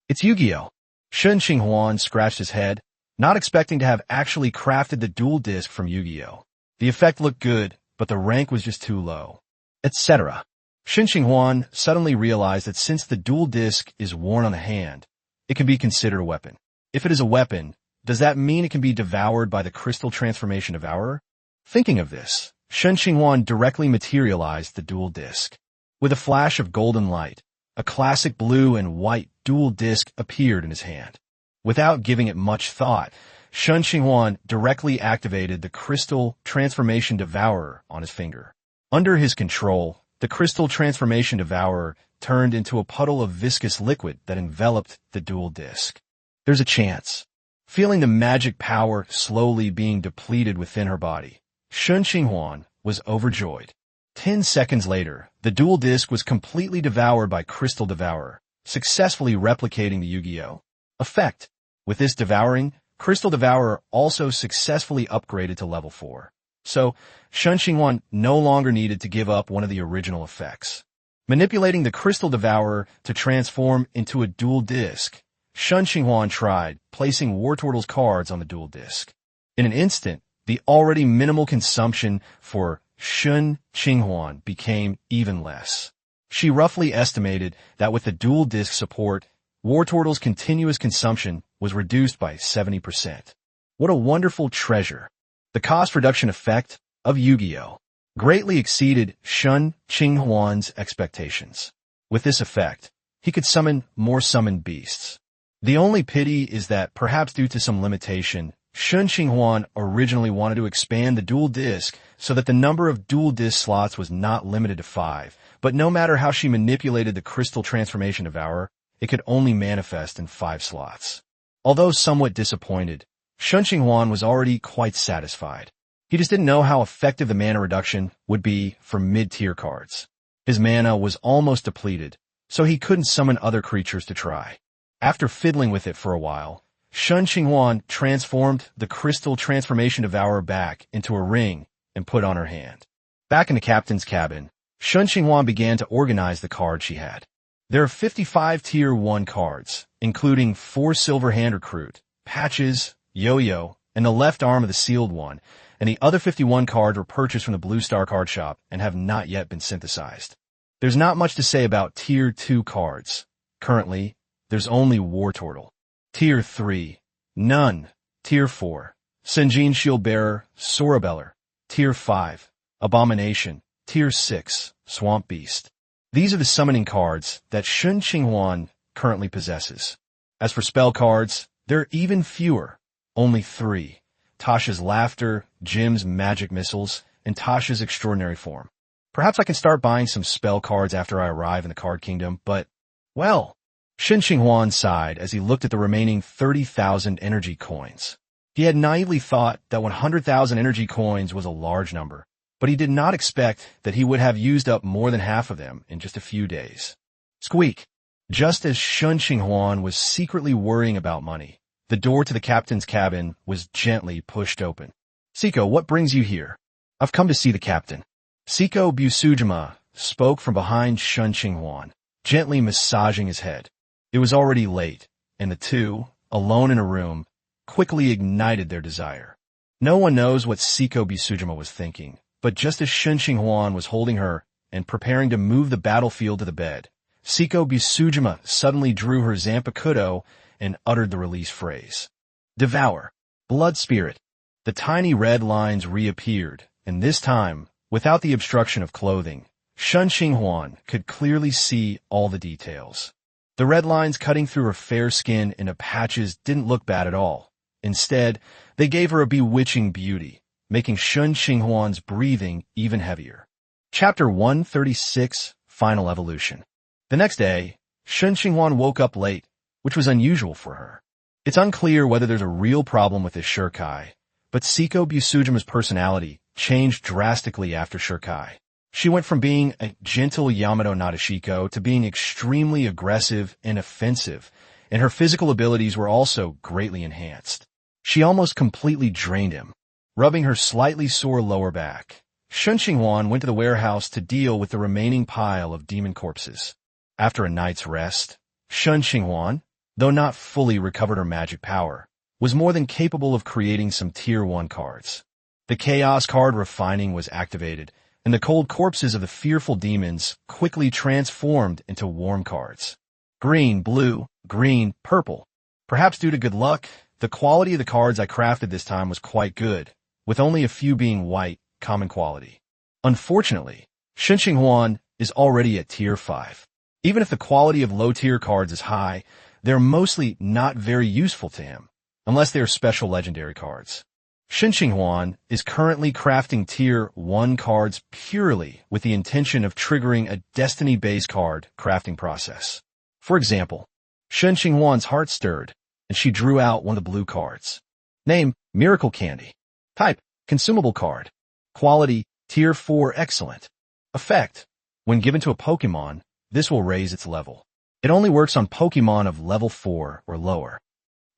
It's Yu-Gi-Oh! Shen Qinghuan scratched his head, not expecting to have actually crafted the Dual Disc from Yu-Gi-Oh! The effect looked good, but the rank was just too low. Etc. Shen Qinghuan suddenly realized that since the Dual Disc is worn on the hand, it can be considered a weapon. If it is a weapon, Does that mean it can be devoured by the crystal transformation devourer? Thinking of this, Shen Qinghuan directly materialized the dual disc. With a flash of golden light, a classic blue and white dual disc appeared in his hand. Without giving it much thought, Shen Qinghuan directly activated the crystal transformation devourer on his finger. Under his control, the crystal transformation devourer turned into a puddle of viscous liquid that enveloped the dual disc. There's a chance. Feeling the magic power slowly being depleted within her body, Shen Qinghuan was overjoyed. 10 seconds later, the dual disc was completely devoured by Crystal Devourer, successfully replicating the Yu-Gi-Oh! Effect. With this devouring, Crystal Devourer also successfully upgraded to level 4. So, Shen Qinghuan no longer needed to give up one of the original effects. Manipulating the Crystal Devourer to transform into a dual disc, Shen Qinghuan tried placing War Turtle's cards on the dual disc. In an instant, the already minimal consumption for Shen Qinghuan became even less. She roughly estimated that with the dual disc support, War Turtle's continuous consumption was reduced by 70%. What a wonderful treasure! The cost reduction effect of Yu-Gi-Oh! Greatly exceeded Shen Qinghuan's expectations. With this effect, he could summon more summoned beasts. The only pity is that, perhaps due to some limitation, Shen Qinghuan originally wanted to expand the dual disc so that the number of dual disc slots was not limited to 5, but no matter how she manipulated the Crystal Transformation Devourer, it could only manifest in 5 slots. Although somewhat disappointed, Shen Qinghuan was already quite satisfied. He just didn't know how effective the mana reduction would be for mid-tier cards. His mana was almost depleted, so he couldn't summon other creatures to try. After fiddling with it for a while, Shen Qinghuan transformed the Crystal Transformation Devourer back into a ring and put on her hand. Back in the captain's cabin, Shen Qinghuan began to organize the cards she had. There are 55 Tier 1 cards, including 4 Silver Hand Recruit, Patches, Yo-Yo, and the left arm of the Sealed One, and the other 51 cards were purchased from the Blue Star card shop and have not yet been synthesized. There's not much to say about Tier 2 cards. Currently, there's only War Turtle. Tier 3, none. Tier 4, Senjin Shieldbearer, Sorabeller. Tier 5, Abomination. Tier 6, Swamp Beast. These are the summoning cards that Shen Qinghuan currently possesses. As for spell cards, there are even fewer. Only 3. Tasha's Laughter, Jim's Magic Missiles, and Tasha's Extraordinary Form. Perhaps I can start buying some spell cards after I arrive in the Card Kingdom, but, well, Shen Qinghuan sighed as he looked at the remaining 30,000 energy coins. He had naively thought that 100,000 energy coins was a large number, but he did not expect that he would have used up more than half of them in just a few days. Squeak! Just as Shen Qinghuan was secretly worrying about money, the door to the captain's cabin was gently pushed open. Siko, what brings you here? I've come to see the captain. Siko Busujima spoke from behind Shen Qinghuan, gently massaging his head. It was already late, and the two, alone in a room, quickly ignited their desire. No one knows what Siko Busujima was thinking, but just as Shen Qinghuan was holding her and preparing to move the battlefield to the bed, Siko Busujima suddenly drew her Zanpakuto and uttered the release phrase. Devour. Blood Spirit. The tiny red lines reappeared, and this time, without the obstruction of clothing, Shen Qinghuan could clearly see all the details. The red lines cutting through her fair skin into patches didn't look bad at all. Instead, they gave her a bewitching beauty, making Shen Qinghuan's breathing even heavier. Chapter 136, Final Evolution. The next day, Shen Qinghuan woke up late, which was unusual for her. It's unclear whether there's a real problem with his Shurkai, but Siko Busujima's personality changed drastically after Shurkai. She went from being a gentle Yamato Nadeshiko to being extremely aggressive and offensive, and her physical abilities were also greatly enhanced. She almost completely drained him. Rubbing her slightly sore lower back, Shen Qinghuan went to the warehouse to deal with the remaining pile of demon corpses. After a night's rest, Shen Qinghuan, though not fully recovered her magic power, was more than capable of creating some Tier 1 cards. The Chaos card refining was activated, and the cold corpses of the fearful demons quickly transformed into warm cards. Green, blue, green, purple. Perhaps due to good luck, the quality of the cards I crafted this time was quite good, with only a few being white, common quality. Unfortunately, Shen Qinghuan is already at tier 5. Even if the quality of low-tier cards is high, they're mostly not very useful to him, unless they are special legendary cards. Shen Qinghuan is currently crafting tier 1 cards purely with the intention of triggering a destiny-based card crafting process. For example, Shen Qinghuan's heart stirred, and she drew out one of the blue cards. Name, Miracle Candy. Type, consumable card. Quality, tier 4 excellent. Effect, when given to a Pokemon, this will raise its level. It only works on Pokemon of level 4 or lower.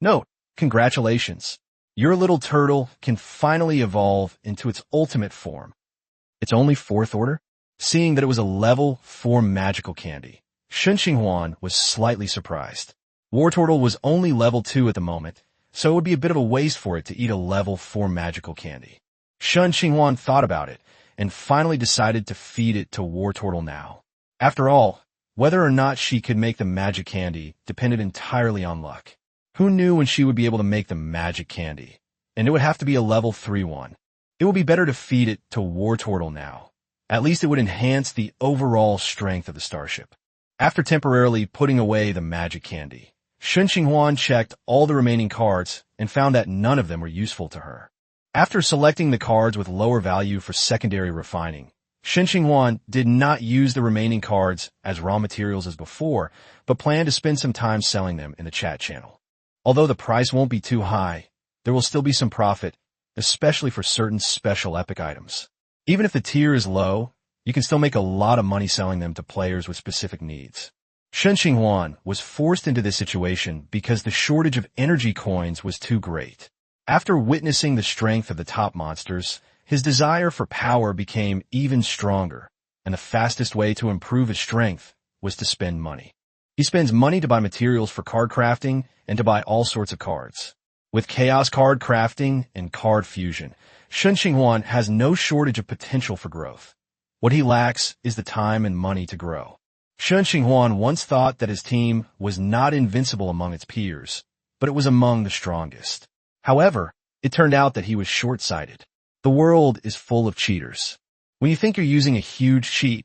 Note, congratulations. Your little turtle can finally evolve into its ultimate form. It's only 4th order? Seeing that it was a level 4 magical candy, Shen Qinghuan was slightly surprised. Wartortle was only level 2 at the moment, so it would be a bit of a waste for it to eat a level 4 magical candy. Shen Qinghuan thought about it, and finally decided to feed it to Wartortle now. After all, whether or not she could make the magic candy depended entirely on luck. Who knew when she would be able to make the magic candy? And it would have to be a level 3 one. It would be better to feed it to Wartortle now. At least it would enhance the overall strength of the starship. After temporarily putting away the magic candy, Shen Qinghuan checked all the remaining cards and found that none of them were useful to her. After selecting the cards with lower value for secondary refining, Shen Qinghuan did not use the remaining cards as raw materials as before, but planned to spend some time selling them in the chat channel. Although the price won't be too high, there will still be some profit, especially for certain special epic items. Even if the tier is low, you can still make a lot of money selling them to players with specific needs. Shen Qinghuan was forced into this situation because the shortage of energy coins was too great. After witnessing the strength of the top monsters, his desire for power became even stronger, and the fastest way to improve his strength was to spend money. He spends money to buy materials for card crafting and to buy all sorts of cards. With chaos card crafting and card fusion, Shen Qinghuan has no shortage of potential for growth. What he lacks is the time and money to grow. Shen Qinghuan once thought that his team was not invincible among its peers, but it was among the strongest. However, it turned out that he was short-sighted. The world is full of cheaters. When you think you're using a huge cheat,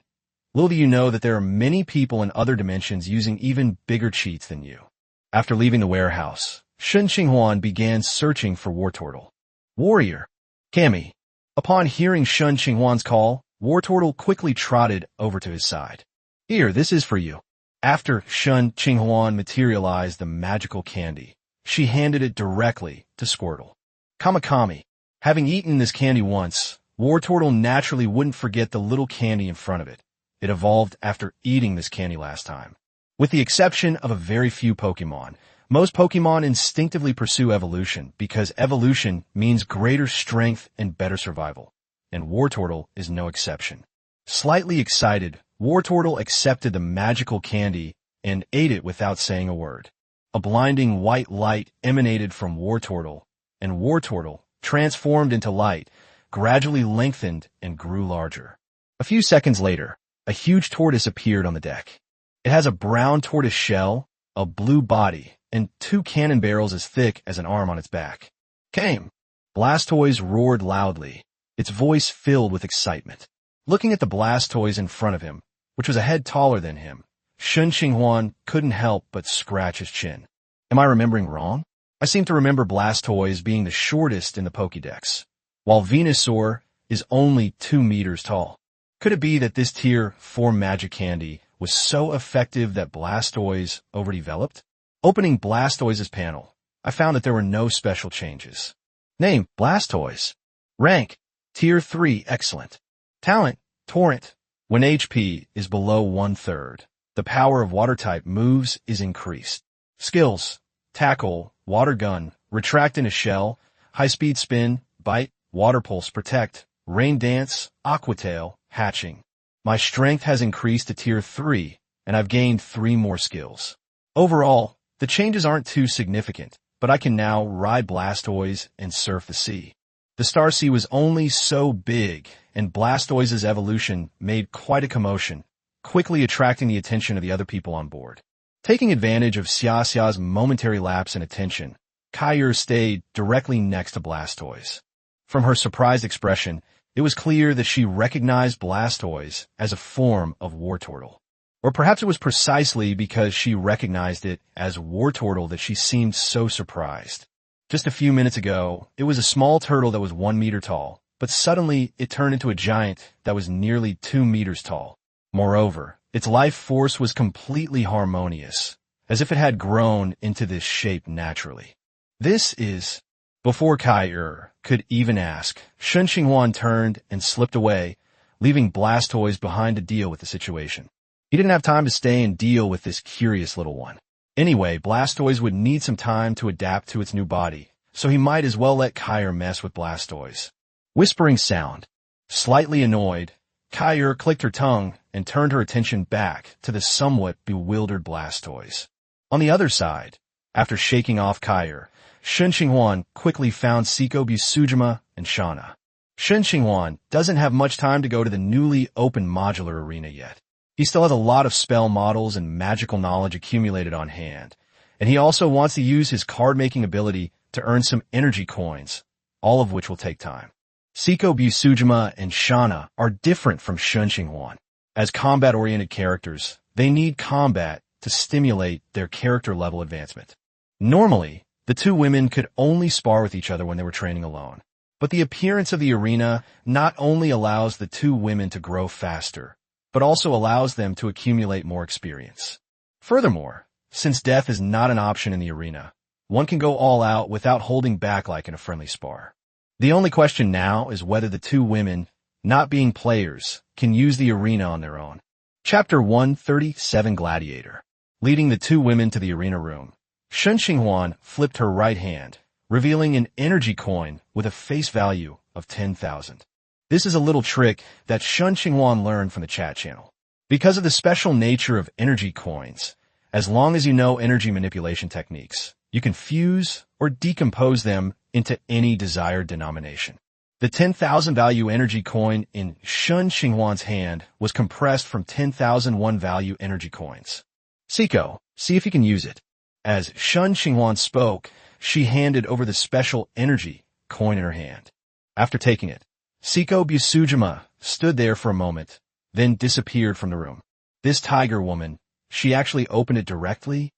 little do you know that there are many people in other dimensions using even bigger cheats than you. After leaving the warehouse, Shen Qinghuan began searching for Wartortle. Warrior, Cammy. Upon hearing Shen Qinghuan's call, Wartortle quickly trotted over to his side. Here, this is for you. After Shen Qinghuan materialized the magical candy, she handed it directly to Squirtle. Kamakami. Having eaten this candy once, Wartortle naturally wouldn't forget the little candy in front of it. It evolved after eating this candy last time. With the exception of a very few Pokemon, most Pokemon instinctively pursue evolution because evolution means greater strength and better survival, and Wartortle is no exception. Slightly excited, Wartortle accepted the magical candy and ate it without saying a word. A blinding white light emanated from Wartortle, and Wartortle, transformed into light, gradually lengthened and grew larger. A few seconds later, a huge tortoise appeared on the deck. It has a brown tortoise shell, a blue body, and 2 cannon barrels as thick as an arm on its back. Came. Blastoise roared loudly, its voice filled with excitement. Looking at the Blastoise in front of him, which was a head taller than him, Shen Qinghuan couldn't help but scratch his chin. Am I remembering wrong? I seem to remember Blastoise being the shortest in the Pokédex, while Venusaur is only 2 meters tall. Could it be that this tier 4 magic candy was so effective that Blastoise overdeveloped? Opening Blastoise's panel, I found that there were no special changes. Name, Blastoise. Rank, tier 3 excellent. Talent, Torrent. When HP is below 1/3, the power of water-type moves is increased. Skills, Tackle, Water Gun, Retract in a Shell, High-Speed Spin, Bite, Water Pulse Protect, Rain Dance, Aqua Tail, Hatching. My strength has increased to tier 3, and I've gained 3 more skills. Overall, the changes aren't too significant, but I can now ride Blastoise and surf the sea. The Star Sea was only so big, and Blastoise's evolution made quite a commotion, quickly attracting the attention of the other people on board. Taking advantage of Xiaxia's momentary lapse in attention, Kai'er stayed directly next to Blastoise. From her surprised expression, it was clear that she recognized Blastoise as a form of Wartortle. Or perhaps it was precisely because she recognized it as Wartortle that she seemed so surprised. Just a few minutes ago, it was a small turtle that was 1 meter tall, but suddenly it turned into a giant that was nearly 2 meters tall. Moreover, its life force was completely harmonious, as if it had grown into this shape naturally. This is... Before Kai'er could even ask, Shen Qinghuan turned and slipped away, leaving Blastoise behind to deal with the situation. He didn't have time to stay and deal with this curious little one. Anyway, Blastoise would need some time to adapt to its new body, so he might as well let Kai'er mess with Blastoise. Whispering sound. Slightly annoyed, Kai'er clicked her tongue and turned her attention back to the somewhat bewildered Blastoise. On the other side, after shaking off Kai'er, Shen Qinghuan quickly found Siko Busujima and Shauna. Shen Qinghuan doesn't have much time to go to the newly opened modular arena yet. He still has a lot of spell models and magical knowledge accumulated on hand, and he also wants to use his card-making ability to earn some energy coins, all of which will take time. Siko Busujima and Shauna are different from Shen Qinghuan. As combat-oriented characters, they need combat to stimulate their character level advancement. Normally, the two women could only spar with each other when they were training alone. But the appearance of the arena not only allows the two women to grow faster, but also allows them to accumulate more experience. Furthermore, since death is not an option in the arena, one can go all out without holding back like in a friendly spar. The only question now is whether the two women, not being players, can use the arena on their own. Chapter 137 Gladiator. Leading the two women to the arena room, Shen Qinghuan flipped her right hand, revealing an energy coin with a face value of 10,000. This is a little trick that Shen Qinghuan learned from the chat channel. Because of the special nature of energy coins, as long as you know energy manipulation techniques, you can fuse or decompose them into any desired denomination. The 10,000 value energy coin in Shen Qinghuan's hand was compressed from 10,001 value energy coins. Siko, see if you can use it. As Shen Qinghuan spoke, she handed over the special energy coin in her hand. After taking it, Siko Busujima stood there for a moment, then disappeared from the room. This tiger woman, she actually opened it directly?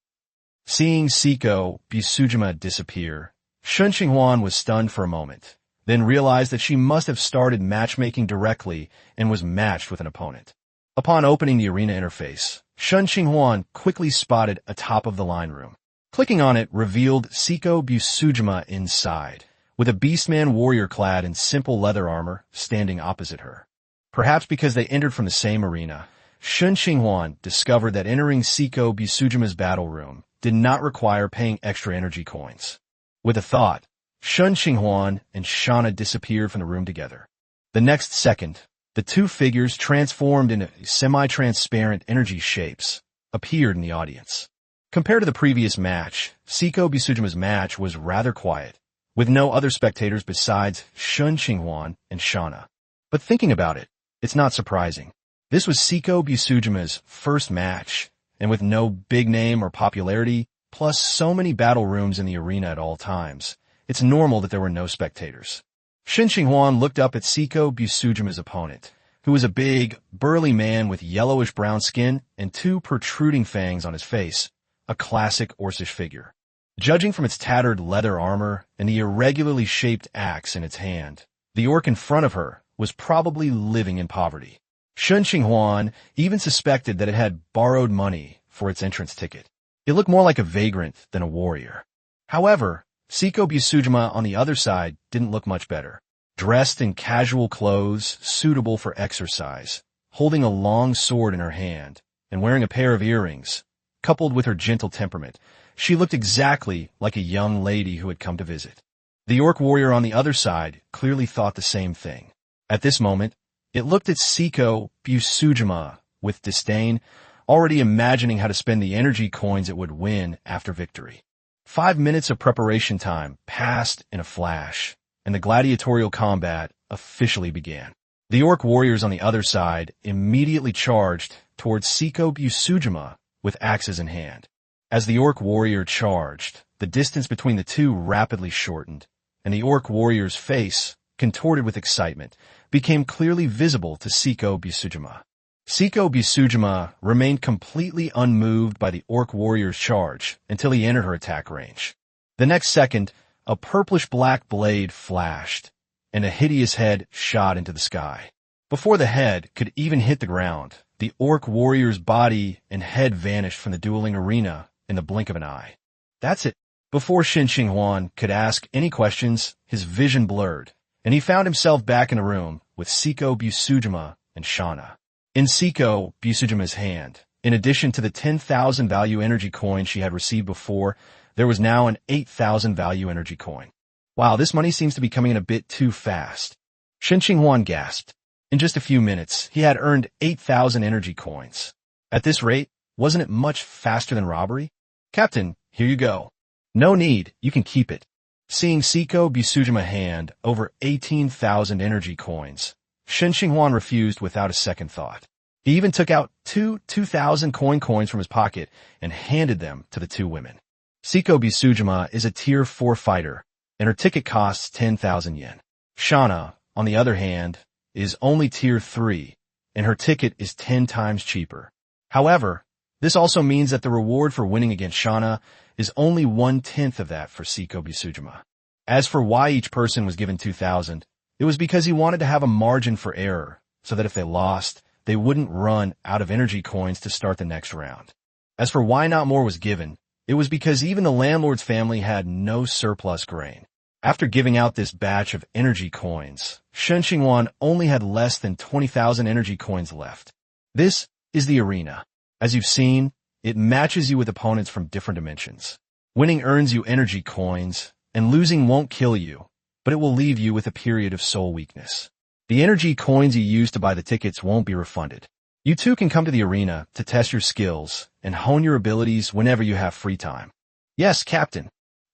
Seeing Siko Busujima disappear, Shen Qinghuan was stunned for a moment, then realized that she must have started matchmaking directly and was matched with an opponent. Upon opening the arena interface, Shen Qinghuan quickly spotted a top-of-the-line room. Clicking on it revealed Siko Busujima inside, with a beastman warrior clad in simple leather armor standing opposite her. Perhaps because they entered from the same arena, Shen Qinghuan discovered that entering Siko Busujima's battle room did not require paying extra energy coins. With a thought, Shen Qinghuan and Shauna disappeared from the room together. The next second, the two figures transformed into semi-transparent energy shapes appeared in the audience. Compared to the previous match, Siko Busujima's match was rather quiet, with no other spectators besides Shen Qinghuan and Shauna. But thinking about it, it's not surprising. This was Siko Busujima's first match, and with no big name or popularity, plus so many battle rooms in the arena at all times, it's normal that there were no spectators. Shen Qinghuan looked up at Siko Busujima's opponent, who was a big, burly man with yellowish-brown skin and two protruding fangs on his face, a classic Orcish figure. Judging from its tattered leather armor and the irregularly shaped axe in its hand, the orc in front of her was probably living in poverty. Shen Qinghuan even suspected that it had borrowed money for its entrance ticket. It looked more like a vagrant than a warrior. However, Siko Busujima on the other side didn't look much better. Dressed in casual clothes suitable for exercise, holding a long sword in her hand, and wearing a pair of earrings, coupled with her gentle temperament, she looked exactly like a young lady who had come to visit. The orc warrior on the other side clearly thought the same thing. At this moment, it looked at Siko Busujima with disdain, already imagining how to spend the energy coins it would win after victory. 5 minutes of preparation time passed in a flash, and the gladiatorial combat officially began. The orc warriors on the other side immediately charged towards Siko Busujima with axes in hand. As the orc warrior charged, the distance between the two rapidly shortened, and the orc warrior's face, contorted with excitement, became clearly visible to Seiko Bisujima. Seiko Bisujima remained completely unmoved by the orc warrior's charge until he entered her attack range. The next second, a purplish-black blade flashed, and a hideous head shot into the sky. Before the head could even hit the ground, the orc warrior's body and head vanished from the dueling arena in the blink of an eye. That's it. Before Shen Qinghuan could ask any questions, his vision blurred, and he found himself back in a room with Seiko Bisujima and Shauna. In Seiko Bisujima's hand, in addition to the 10,000 value energy coin she had received before, there was now an 8,000 value energy coin. Wow, this money seems to be coming in a bit too fast. Shen Qinghuan gasped. In just a few minutes, he had earned 8,000 energy coins. At this rate, wasn't it much faster than robbery? Captain, here you go. No need, you can keep it. Seeing Seiko Bisujima hand over 18,000 energy coins, Shen Qinghuan refused without a second thought. He even took out two 2,000 coins from his pocket and handed them to the two women. Seiko Bisujima is a Tier 4 fighter, and her ticket costs 10,000 yen. Shauna, on the other hand, is only Tier 3, and her ticket is 10 times cheaper. However, this also means that the reward for winning against Shauna is only 1/10 of that for Seiko Bisujima. As for why each person was given 2,000, it was because he wanted to have a margin for error, so that if they lost, they wouldn't run out of energy coins to start the next round. As for why not more was given, it was because even the landlord's family had no surplus grain. After giving out this batch of energy coins, Shen Qinghuan only had less than 20,000 energy coins left. This is the arena. As you've seen, it matches you with opponents from different dimensions. Winning earns you energy coins, and losing won't kill you, but it will leave you with a period of soul weakness. The energy coins you use to buy the tickets won't be refunded. You too can come to the arena to test your skills and hone your abilities whenever you have free time. Yes, Captain.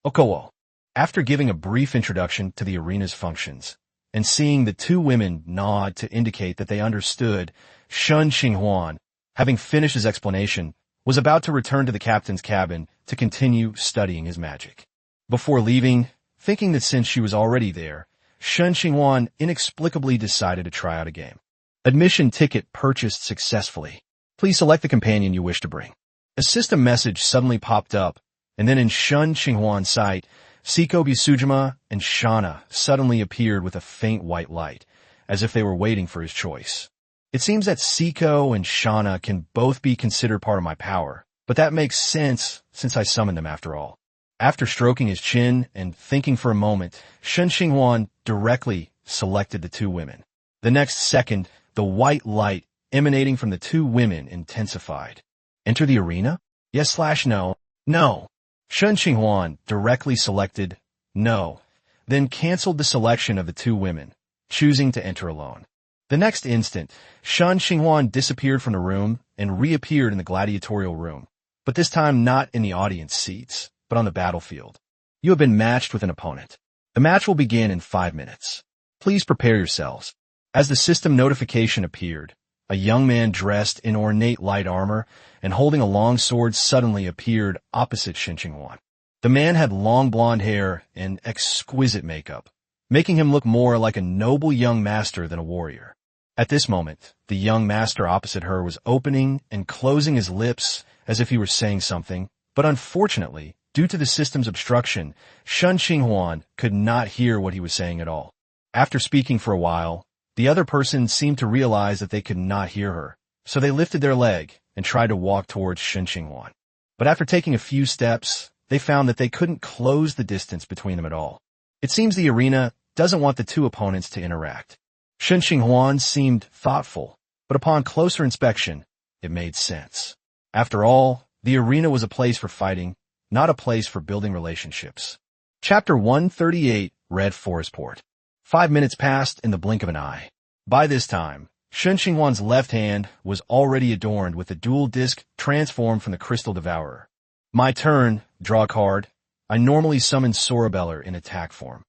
Okowo. After giving a brief introduction to the arena's functions, and seeing the two women nod to indicate that they understood, Shen Qinghuan, having finished his explanation, was about to return to the captain's cabin to continue studying his magic. Before leaving, thinking that since she was already there, Shen Qinghuan inexplicably decided to try out a game. Admission ticket purchased successfully. Please select the companion you wish to bring. A system message suddenly popped up, and then in Shen Qinghuan's sight, Seiko Bisujima and Shauna suddenly appeared with a faint white light, as if they were waiting for his choice. It seems that Seiko and Shauna can both be considered part of my power, but that makes sense since I summoned them after all. After stroking his chin and thinking for a moment, Shen Qinghuan directly selected the two women. The next second, the white light emanating from the two women intensified. Enter the arena? Yes/no. No. Shen Qinghuan directly selected no, then canceled the selection of the two women, choosing to enter alone. The next instant, Shen Qinghuan disappeared from the room and reappeared in the gladiatorial room, but this time not in the audience seats, but on the battlefield. You have been matched with an opponent. The match will begin in 5 minutes. Please prepare yourselves. As the system notification appeared, a young man dressed in ornate light armor and holding a long sword suddenly appeared opposite Shen Qinghuan. The man had long blonde hair and exquisite makeup, making him look more like a noble young master than a warrior. At this moment, the young master opposite her was opening and closing his lips as if he were saying something, but unfortunately, due to the system's obstruction, Shen Qinghuan could not hear what he was saying at all. After speaking for a while, the other person seemed to realize that they could not hear her, so they lifted their leg and tried to walk towards Shen Qinghuan. But after taking a few steps, they found that they couldn't close the distance between them at all. It seems the arena doesn't want the two opponents to interact. Shen Qinghuan seemed thoughtful, but upon closer inspection, it made sense. After all, the arena was a place for fighting, not a place for building relationships. Chapter 138, Red Forest Port. 5 minutes passed in the blink of an eye. By this time, Shen Qinghuan's left hand was already adorned with the dual disc transformed from the Crystal Devourer. My turn, draw a card. I normally summon Sorabeller in attack form.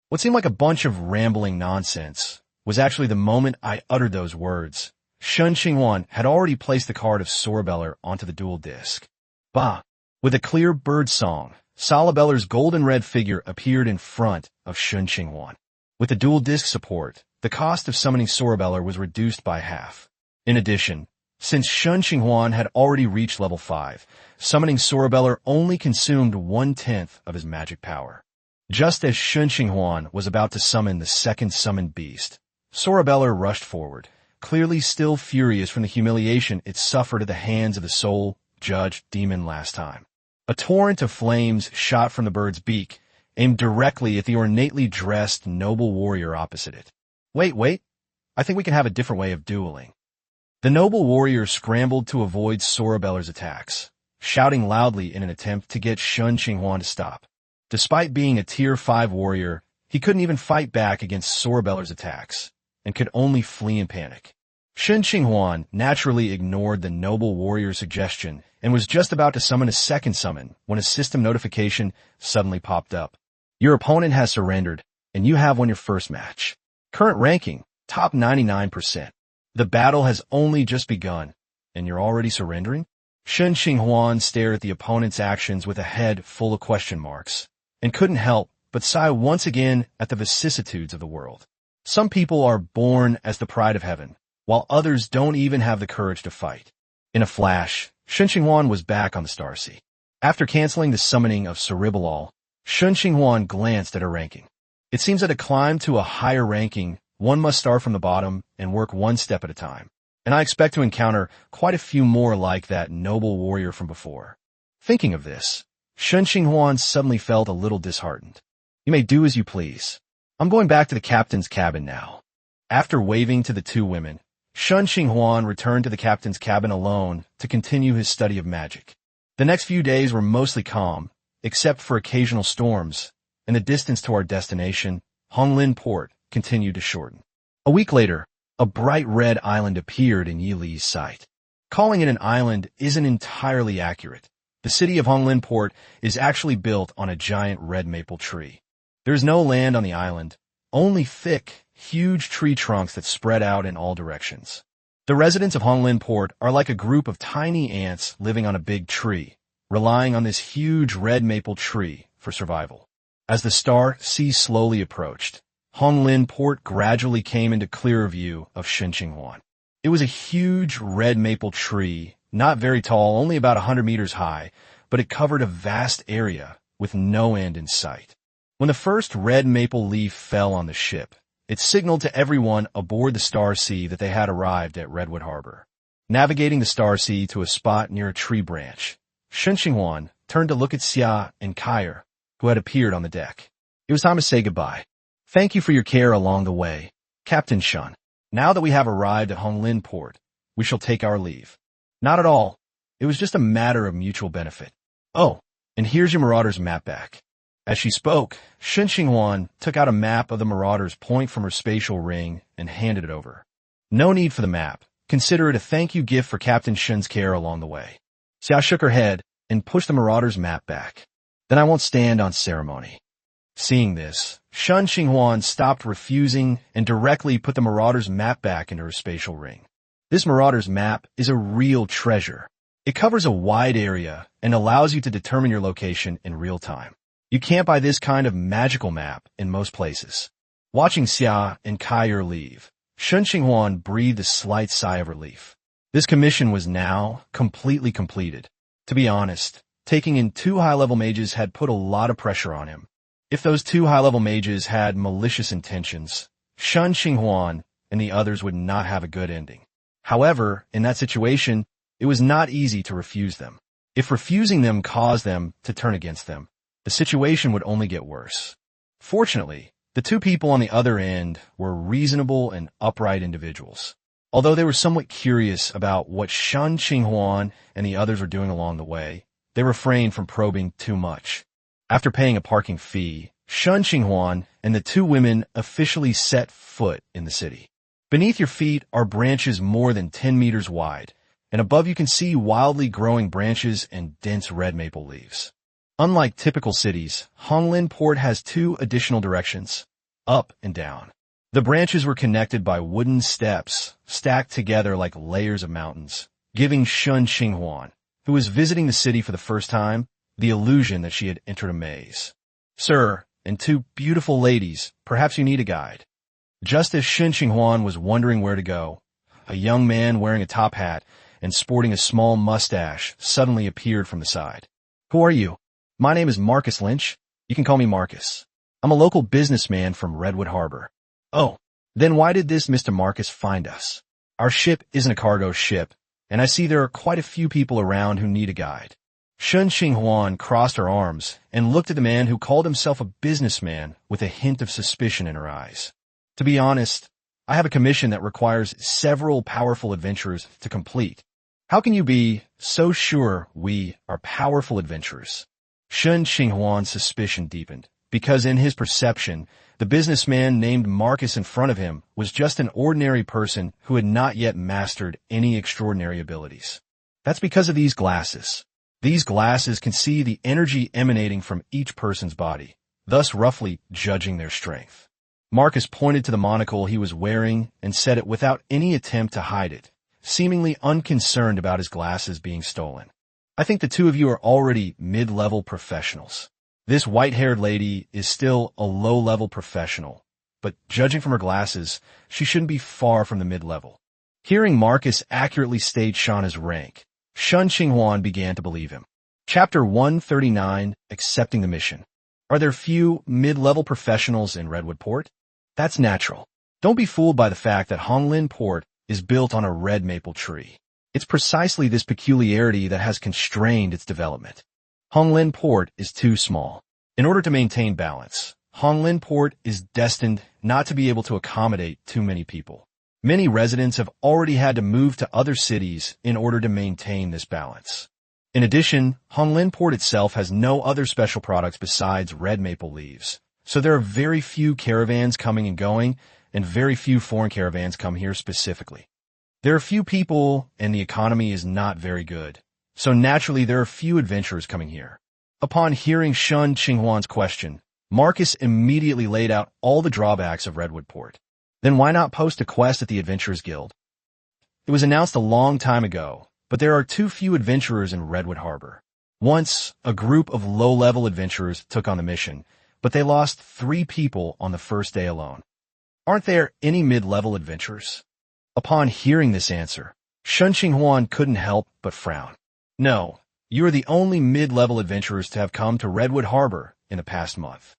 What seemed like a bunch of rambling nonsense was actually the moment I uttered those words. Shen Qinghuan had already placed the card of Sorabeller onto the dual disc. Bah! With a clear bird song, Salabeller's golden-red figure appeared in front of Shen Qinghuan. With the dual disc support, the cost of summoning Sorabeller was reduced by half. In addition, since Shen Qinghuan had already reached level 5, summoning Sorabeller only consumed 1/10 of his magic power. Just as Shen Qinghuan was about to summon the second summoned beast, Sorabeller rushed forward, clearly still furious from the humiliation it suffered at the hands of the soul judge demon last time. A torrent of flames shot from the bird's beak, aimed directly at the ornately dressed noble warrior opposite it. Wait, I think we can have a different way of dueling. The noble warrior scrambled to avoid Sorabeller's attacks, shouting loudly in an attempt to get Shen Qinghuan to stop. Despite being a Tier 5 warrior, he couldn't even fight back against Sorabeller's attacks, and could only flee in panic. Shen Qinghuan naturally ignored the noble warrior's suggestion and was just about to summon a second summon when a system notification suddenly popped up. Your opponent has surrendered, and you have won your first match. Current ranking, top 99%. The battle has only just begun, and you're already surrendering? Shen Qinghuan stared at the opponent's actions with a head full of question marks, and couldn't help but sigh once again at the vicissitudes of the world. Some people are born as the pride of heaven, while others don't even have the courage to fight. In a flash, Shen Qinghuan was back on the Star Sea. After canceling the summoning of Cerebalal, Shen Qinghuan glanced at her ranking. It seems that to climb to a higher ranking, one must start from the bottom and work one step at a time. And I expect to encounter quite a few more like that noble warrior from before. Thinking of this, Shen Qinghuan suddenly felt a little disheartened. You may do as you please. I'm going back to the captain's cabin now. After waving to the two women, Shen Qinghuan returned to the captain's cabin alone to continue his study of magic. The next few days were mostly calm, except for occasional storms, and the distance to our destination, Honglin Port, continued to shorten. A week later, a bright red island appeared in Yili's sight. Calling it an island isn't entirely accurate. The city of Honglin Port is actually built on a giant red maple tree. There's no land on the island, only thick, huge tree trunks that spread out in all directions. The residents of Honglin Port are like a group of tiny ants living on a big tree, relying on this huge red maple tree for survival. As the Star Sea slowly approached, Honglin Port gradually came into clearer view of Shen Qinghuan. It was a huge red maple tree, not very tall, only about 100 meters high, but it covered a vast area with no end in sight. When the first red maple leaf fell on the ship, it signaled to everyone aboard the Star Sea that they had arrived at Redwood Harbor. Navigating the Star Sea to a spot near a tree branch, Shen Qinghuan turned to look at Xia and Kair, who had appeared on the deck. It was time to say goodbye. Thank you for your care along the way, Captain Shen. Now that we have arrived at Honglin Port, we shall take our leave. Not at all. It was just a matter of mutual benefit. Oh, and here's your Marauder's map back. As she spoke, Shen Qinghuan took out a map of the Marauder's point from her spatial ring and handed it over. No need for the map. Consider it a thank you gift for Captain Shen's care along the way. Xia shook her head and pushed the Marauder's map back. Then I won't stand on ceremony. Seeing this, Shen Qinghuan stopped refusing and directly put the Marauder's map back into her spatial ring. This Marauder's map is a real treasure. It covers a wide area and allows you to determine your location in real time. You can't buy this kind of magical map in most places. Watching Xia and Kair leave, Shen Qinghuan breathed a slight sigh of relief. This commission was now completely completed. To be honest, taking in 2 high-level mages had put a lot of pressure on him. If those 2 high-level mages had malicious intentions, Shen Qinghuan and the others would not have a good ending. However, in that situation, it was not easy to refuse them. If refusing them caused them to turn against them, the situation would only get worse. Fortunately, the 2 people on the other end were reasonable and upright individuals. Although they were somewhat curious about what Shen Qinghuan and the others were doing along the way, they refrained from probing too much. After paying a parking fee, Shen Qinghuan and the 2 women officially set foot in the city. Beneath your feet are branches more than 10 meters wide, and above you can see wildly growing branches and dense red maple leaves. Unlike typical cities, Honglin Port has 2 additional directions, up and down. The branches were connected by wooden steps, stacked together like layers of mountains, giving Shen Qinghuan, who was visiting the city for the first time, the illusion that she had entered a maze. "Sir, and two beautiful ladies, perhaps you need a guide." Just as Shen Qinghuan was wondering where to go, a young man wearing a top hat and sporting a small mustache suddenly appeared from the side. "Who are you?" "My name is Marcus Lynch. You can call me Marcus. I'm a local businessman from Redwood Harbor." "Oh, then why did this Mr. Marcus find us?" "Our ship isn't a cargo ship, and I see there are quite a few people around who need a guide." Shen Qinghuan crossed her arms and looked at the man who called himself a businessman with a hint of suspicion in her eyes. "To be honest, I have a commission that requires several powerful adventurers to complete. How can you be so sure we are powerful adventurers?" Shen Qinghuan's suspicion deepened, because in his perception, the businessman named Marcus in front of him was just an ordinary person who had not yet mastered any extraordinary abilities. "That's because of these glasses. These glasses can see the energy emanating from each person's body, thus roughly judging their strength." Marcus pointed to the monocle he was wearing and said it without any attempt to hide it, seemingly unconcerned about his glasses being stolen. "I think the two of you are already mid-level professionals. This white-haired lady is still a low-level professional, but judging from her glasses, she shouldn't be far from the mid-level." Hearing Marcus accurately state Shauna's rank, Shen Qinghuan began to believe him. Chapter 139, Accepting the Mission. Are there few mid-level professionals in Redwood Port? That's natural. Don't be fooled by the fact that Honglin Port is built on a red maple tree. It's precisely this peculiarity that has constrained its development. Honglin Port is too small. In order to maintain balance, Honglin Port is destined not to be able to accommodate too many people. Many residents have already had to move to other cities in order to maintain this balance. In addition, Honglin Port itself has no other special products besides red maple leaves, so there are very few caravans coming and going, and very few foreign caravans come here specifically. There are few people, and the economy is not very good, so naturally there are few adventurers coming here. Upon hearing Shen Qinghuan's question, Marcus immediately laid out all the drawbacks of Redwood Port. Then why not post a quest at the Adventurers Guild? It was announced a long time ago, but there are too few adventurers in Redwood Harbor. Once, a group of low-level adventurers took on the mission, but they lost 3 people on the first day alone. Aren't there any mid-level adventurers? Upon hearing this answer, Shen Qinghuan couldn't help but frown. "No, you are the only mid-level adventurers to have come to Redwood Harbor in the past month.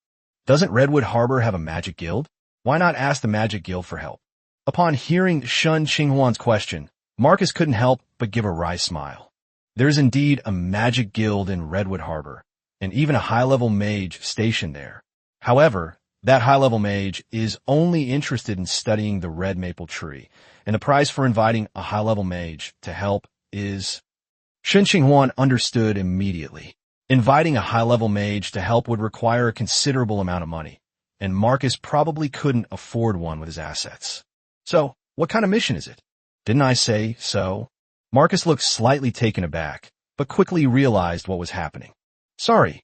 Doesn't Redwood Harbor have a magic guild? Why not ask the magic guild for help?" Upon hearing Shen Qinghuan's question, Marcus couldn't help but give a wry smile. There is indeed a magic guild in Redwood Harbor, and even a high-level mage stationed there. However, that high-level mage is only interested in studying the red maple tree, and the price for inviting a high-level mage to help is... Shen Qinghuan understood immediately. Inviting a high-level mage to help would require a considerable amount of money, and Marcus probably couldn't afford one with his assets. "So, what kind of mission is it?" "Didn't I say so?" Marcus looked slightly taken aback, but quickly realized what was happening. Sorry,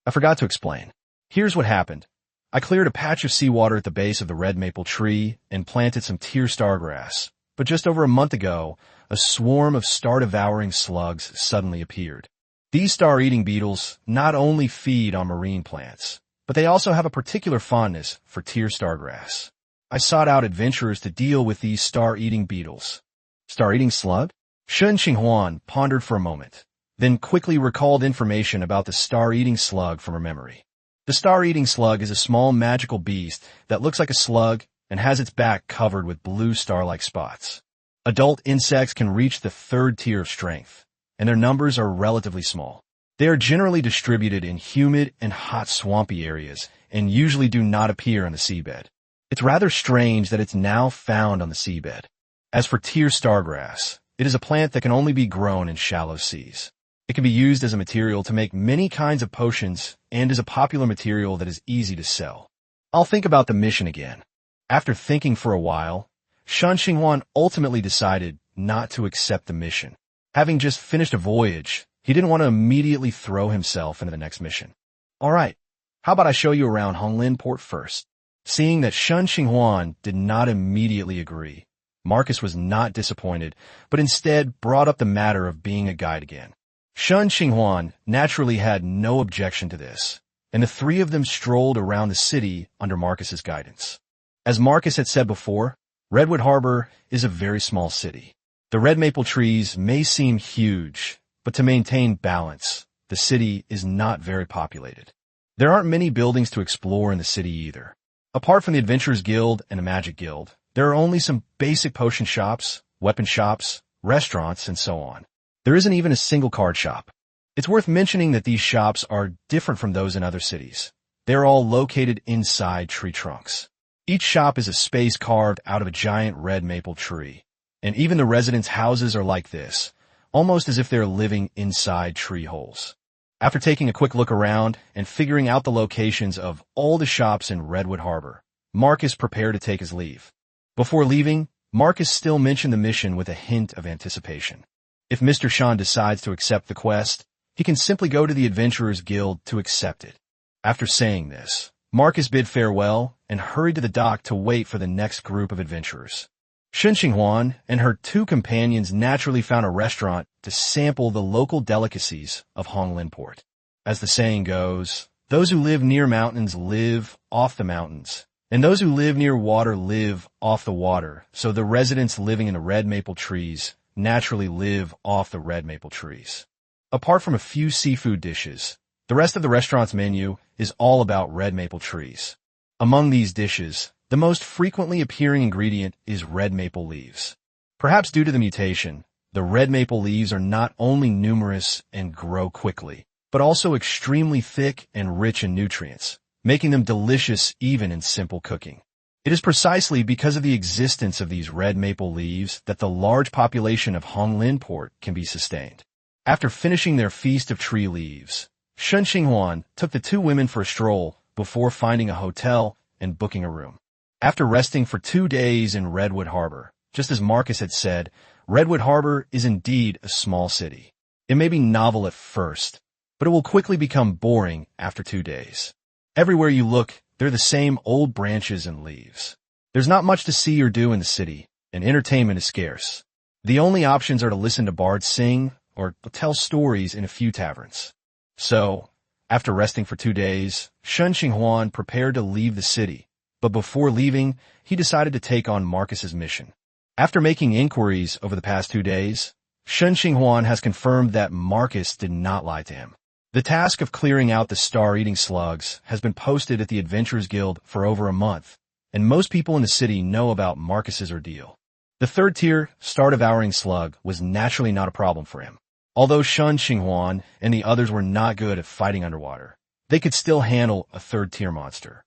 I forgot to explain. Here's what happened. I cleared a patch of seawater at the base of the red maple tree and planted some tear star grass, but just over a month ago, a swarm of star-devouring slugs suddenly appeared. These star-eating beetles not only feed on marine plants, but they also have a particular fondness for tear star grass. I sought out adventurers to deal with these star-eating beetles. Star-eating slug? Shen Qinghuan pondered for a moment, then quickly recalled information about the star-eating slug from her memory. The star-eating slug is a small magical beast that looks like a slug and has its back covered with blue star-like spots. Adult insects can reach the 3rd tier of strength, and their numbers are relatively small. They are generally distributed in humid and hot swampy areas and usually do not appear on the seabed. It's rather strange that it's now found on the seabed. As for tear stargrass, it is a plant that can only be grown in shallow seas. It can be used as a material to make many kinds of potions and is a popular material that is easy to sell. I'll think about the mission again. After thinking for a while, Shen Qinghuan ultimately decided not to accept the mission. Having just finished a voyage, he didn't want to immediately throw himself into the next mission. All right, how about I show you around Honglin Port first? Seeing that Shen Qinghuan did not immediately agree, Marcus was not disappointed, but instead brought up the matter of being a guide again. Shen Qinghuan naturally had no objection to this, and the three of them strolled around the city under Marcus's guidance. As Marcus had said before, Redwood Harbor is a very small city. The red maple trees may seem huge, but to maintain balance, the city is not very populated. There aren't many buildings to explore in the city either. Apart from the Adventurers Guild and the Magic Guild, there are only some basic potion shops, weapon shops, restaurants, and so on. There isn't even a single card shop. It's worth mentioning that these shops are different from those in other cities. They're all located inside tree trunks. Each shop is a space carved out of a giant red maple tree. And even the residents' houses are like this, almost as if they're living inside tree holes. After taking a quick look around and figuring out the locations of all the shops in Redwood Harbor, Marcus prepared to take his leave. Before leaving, Marcus still mentioned the mission with a hint of anticipation. If Mr. Shen decides to accept the quest, he can simply go to the Adventurers Guild to accept it. After saying this, Marcus bid farewell and hurried to the dock to wait for the next group of adventurers. Shen Qinghuan and her two companions naturally found a restaurant to sample the local delicacies of Honglin Port. As the saying goes, those who live near mountains live off the mountains, and those who live near water live off the water, so the residents living in the red maple trees naturally live off the red maple trees. Apart from a few seafood dishes, the rest of the restaurant's menu is all about red maple trees. Among these dishes, the most frequently appearing ingredient is red maple leaves. Perhaps due to the mutation, the red maple leaves are not only numerous and grow quickly, but also extremely thick and rich in nutrients, making them delicious even in simple cooking. It is precisely because of the existence of these red maple leaves that the large population of Honglin Port can be sustained. After finishing their feast of tree leaves, Shen Qinghuan took the two women for a stroll before finding a hotel and booking a room. After resting for 2 days in Redwood Harbor, just as Marcus had said, Redwood Harbor is indeed a small city. It may be novel at first, but it will quickly become boring after 2 days. Everywhere you look, they're the same old branches and leaves. There's not much to see or do in the city, and entertainment is scarce. The only options are to listen to bards sing or tell stories in a few taverns. So, after resting for 2 days, Shen Qinghuan prepared to leave the city. But before leaving, he decided to take on Marcus's mission. After making inquiries over the past 2 days, Shen Qinghuan has confirmed that Marcus did not lie to him. The task of clearing out the star-eating slugs has been posted at the Adventurers Guild for over a month, and most people in the city know about Marcus's ordeal. The third-tier, star-devouring slug was naturally not a problem for him. Although Shen Qinghuan and the others were not good at fighting underwater, they could still handle a third-tier monster.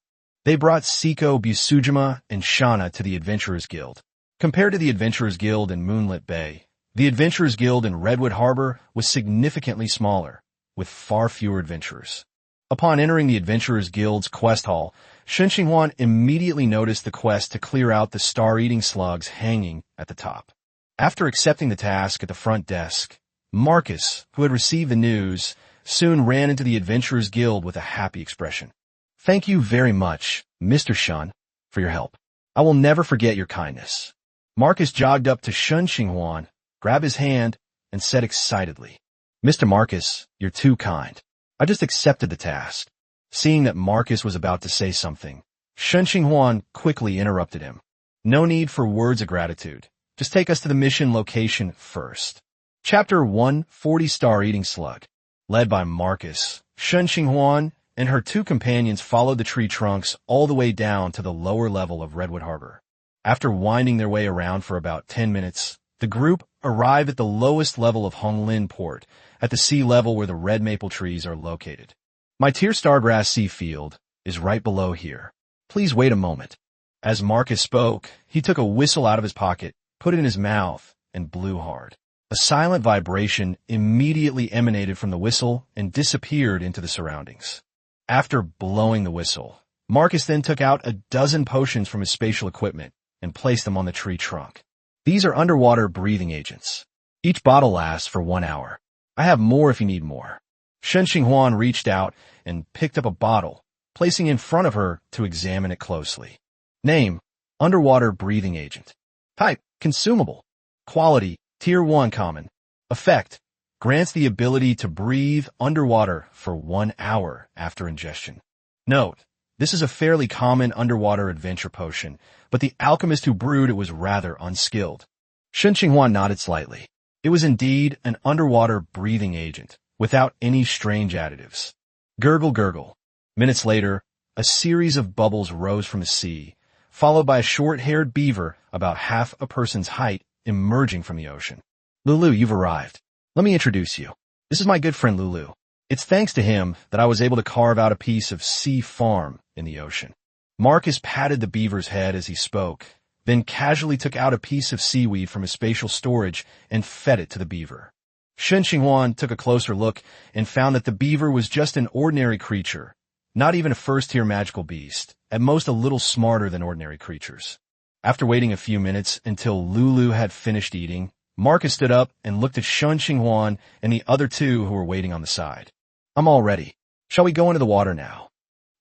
They brought Siko Busujima and Shana to the Adventurers Guild. Compared to the Adventurers Guild in Moonlit Bay, the Adventurers Guild in Redwood Harbor was significantly smaller, with far fewer adventurers. Upon entering the Adventurers Guild's quest hall, Shen Qinghuan immediately noticed the quest to clear out the star-eating slugs hanging at the top. After accepting the task at the front desk, Marcus, who had received the news, soon ran into the Adventurers Guild with a happy expression. "Thank you very much, Mr. Shen, for your help. I will never forget your kindness." Marcus jogged up to Shen Qinghuan, grabbed his hand, and said excitedly, "Mr. Marcus, you're too kind. I just accepted the task." Seeing that Marcus was about to say something, Shen Qinghuan quickly interrupted him. "No need for words of gratitude. Just take us to the mission location first." Chapter 1, 40 Star-Eating Slug. Led by Marcus, Shen Qinghuan and her two companions followed the tree trunks all the way down to the lower level of Redwood Harbor. After winding their way around for about 10 minutes, the group arrived at the lowest level of Honglin Port, at the sea level where the red maple trees are located. "My tier stargrass sea field is right below here. Please wait a moment." As Marcus spoke, he took a whistle out of his pocket, put it in his mouth, and blew hard. A silent vibration immediately emanated from the whistle and disappeared into the surroundings. After blowing the whistle, Marcus then took out a dozen potions from his spatial equipment and placed them on the tree trunk. These are underwater breathing agents. Each bottle lasts for 1 hour. I have more if you need more. Shen Qinghuan reached out and picked up a bottle, placing it in front of her to examine it closely. Name: underwater breathing agent. Type: consumable. Quality: Tier 1 common. Effect: grants the ability to breathe underwater for 1 hour after ingestion. Note, this is a fairly common underwater adventure potion, but the alchemist who brewed it was rather unskilled. Shen Qinghuan nodded slightly. It was indeed an underwater breathing agent, without any strange additives. Gurgle, gurgle. Minutes later, a series of bubbles rose from the sea, followed by a short-haired beaver about half a person's height emerging from the ocean. Lulu, you've arrived. Let me introduce you. This is my good friend Lulu. It's thanks to him that I was able to carve out a piece of sea farm in the ocean. Marcus patted the beaver's head as he spoke, then casually took out a piece of seaweed from his spatial storage and fed it to the beaver. Shen Qinghuan took a closer look and found that the beaver was just an ordinary creature, not even a first-tier magical beast, at most a little smarter than ordinary creatures. After waiting a few minutes until Lulu had finished eating, Marcus stood up and looked at Shen Qinghuan and the other two who were waiting on the side. I'm all ready. Shall we go into the water now?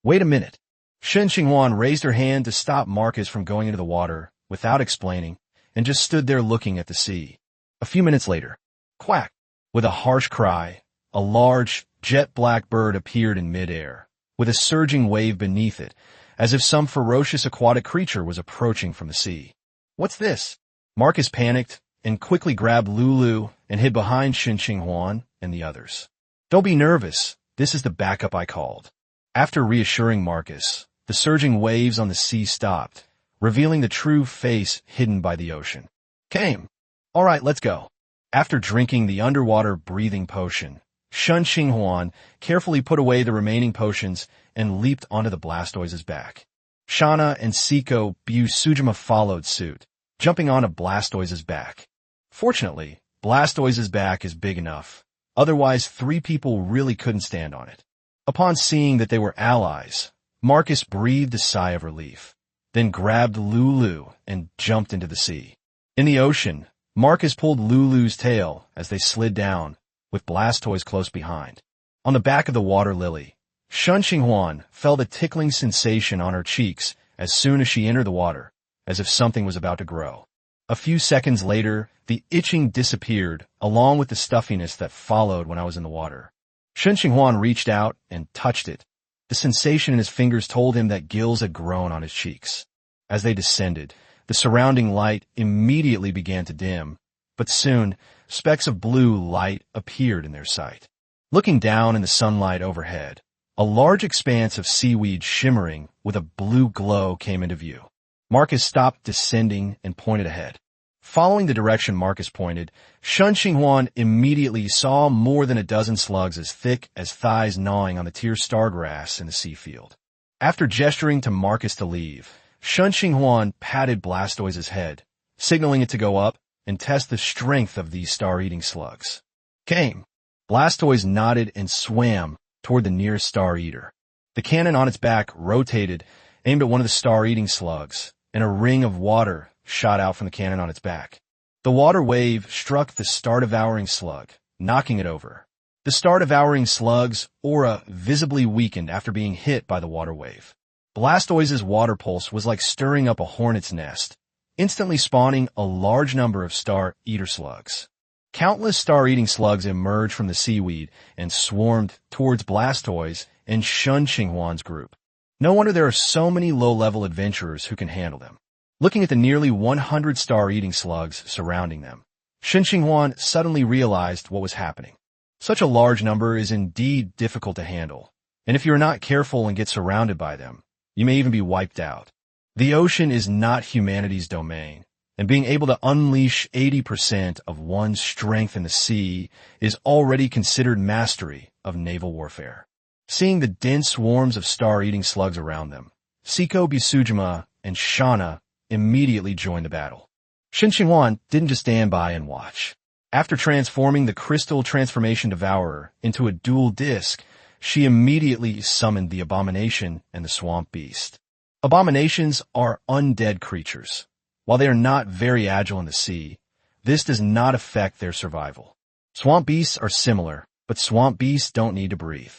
Wait a minute. Shen Qinghuan raised her hand to stop Marcus from going into the water without explaining and just stood there looking at the sea. A few minutes later, quack! With a harsh cry, a large, jet-black bird appeared in midair, with a surging wave beneath it, as if some ferocious aquatic creature was approaching from the sea. What's this? Marcus panicked and quickly grabbed Lulu and hid behind Shen Qinghuan and the others. Don't be nervous. This is the backup I called. After reassuring Marcus, the surging waves on the sea stopped, revealing the true face hidden by the ocean. Came. All right, let's go. After drinking the underwater breathing potion, Shen Qinghuan carefully put away the remaining potions and leaped onto the Blastoise's back. Shauna and Siko Busujima followed suit, jumping onto Blastoise's back. Fortunately, Blastoise's back is big enough. Otherwise, 3 people really couldn't stand on it. Upon seeing that they were allies, Marcus breathed a sigh of relief, then grabbed Lulu and jumped into the sea. In the ocean, Marcus pulled Lulu's tail as they slid down, with Blastoise close behind. On the back of the water lily, Shen Qinghuan felt a tickling sensation on her cheeks as soon as she entered the water, as if something was about to grow. A few seconds later, the itching disappeared, along with the stuffiness that followed when I was in the water. Shen Qinghuan reached out and touched it. The sensation in his fingers told him that gills had grown on his cheeks. As they descended, the surrounding light immediately began to dim, but soon, specks of blue light appeared in their sight. Looking down in the sunlight overhead, a large expanse of seaweed shimmering with a blue glow came into view. Marcus stopped descending and pointed ahead. Following the direction Marcus pointed, Shen Qinghuan immediately saw more than a dozen slugs as thick as thighs gnawing on the tier stargrass in the sea field. After gesturing to Marcus to leave, Shen Qinghuan patted Blastoise's head, signaling it to go up and test the strength of these star-eating slugs. Came. Blastoise nodded and swam toward the nearest star-eater. The cannon on its back rotated, aimed at one of the star-eating slugs, and a ring of water shot out from the cannon on its back. The water wave struck the star-devouring slug, knocking it over. The star-devouring slug's aura visibly weakened after being hit by the water wave. Blastoise's water pulse was like stirring up a hornet's nest, instantly spawning a large number of star-eater slugs. Countless star-eating slugs emerged from the seaweed and swarmed towards Blastoise and Shen Qinghuan's group. No wonder there are so many low-level adventurers who can handle them. Looking at the nearly 100 star-eating slugs surrounding them, Shen Qinghuan suddenly realized what was happening. Such a large number is indeed difficult to handle, and if you're not careful and get surrounded by them, you may even be wiped out. The ocean is not humanity's domain, and being able to unleash 80% of one's strength in the sea is already considered mastery of naval warfare. Seeing the dense swarms of star-eating slugs around them, Siko Busujima and Shauna immediately joined the battle. Shen Qinghuan didn't just stand by and watch. After transforming the crystal transformation devourer into a dual disc, she immediately summoned the abomination and the swamp beast. Abominations are undead creatures. While they are not very agile in the sea, this does not affect their survival. Swamp beasts are similar, but swamp beasts don't need to breathe.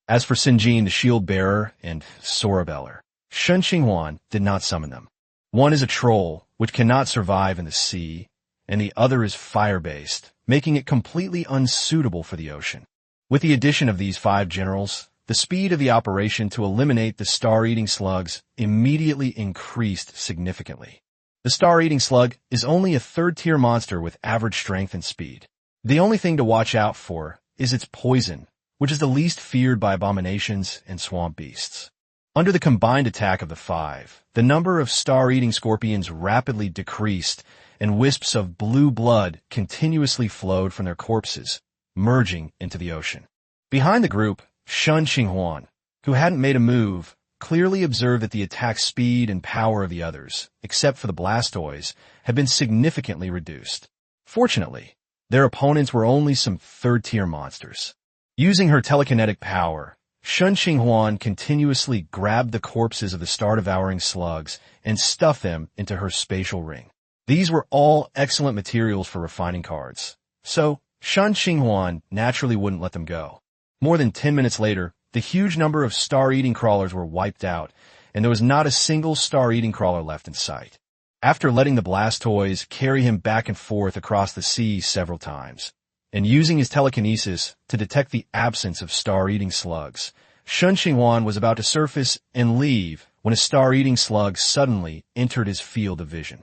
As for Sinjin, the shield bearer, and Sorabeller, Shen Qinghuan did not summon them. One is a troll, which cannot survive in the sea, and the other is fire-based, making it completely unsuitable for the ocean. With the addition of these 5 generals, the speed of the operation to eliminate the star-eating slugs immediately increased significantly. The star-eating slug is only a 3rd-tier monster with average strength and speed. The only thing to watch out for is its poison, which is the least feared by abominations and swamp beasts. Under the combined attack of the 5, the number of star-eating scorpions rapidly decreased, and wisps of blue blood continuously flowed from their corpses, merging into the ocean. Behind the group, Shen Qinghuan, who hadn't made a move, clearly observed that the attack speed and power of the others, except for the Blastoise, had been significantly reduced. Fortunately, their opponents were only some 3rd-tier monsters. Using her telekinetic power, Shen Qinghuan continuously grabbed the corpses of the star-devouring slugs and stuffed them into her spatial ring. These were all excellent materials for refining cards, so Shen Qinghuan naturally wouldn't let them go. More than 10 minutes later, the huge number of star-eating crawlers were wiped out, and there was not a single star-eating crawler left in sight. After letting the Blastoise carry him back and forth across the sea several times, and using his telekinesis to detect the absence of star-eating slugs, Shen Qinghuan was about to surface and leave when a star-eating slug suddenly entered his field of vision.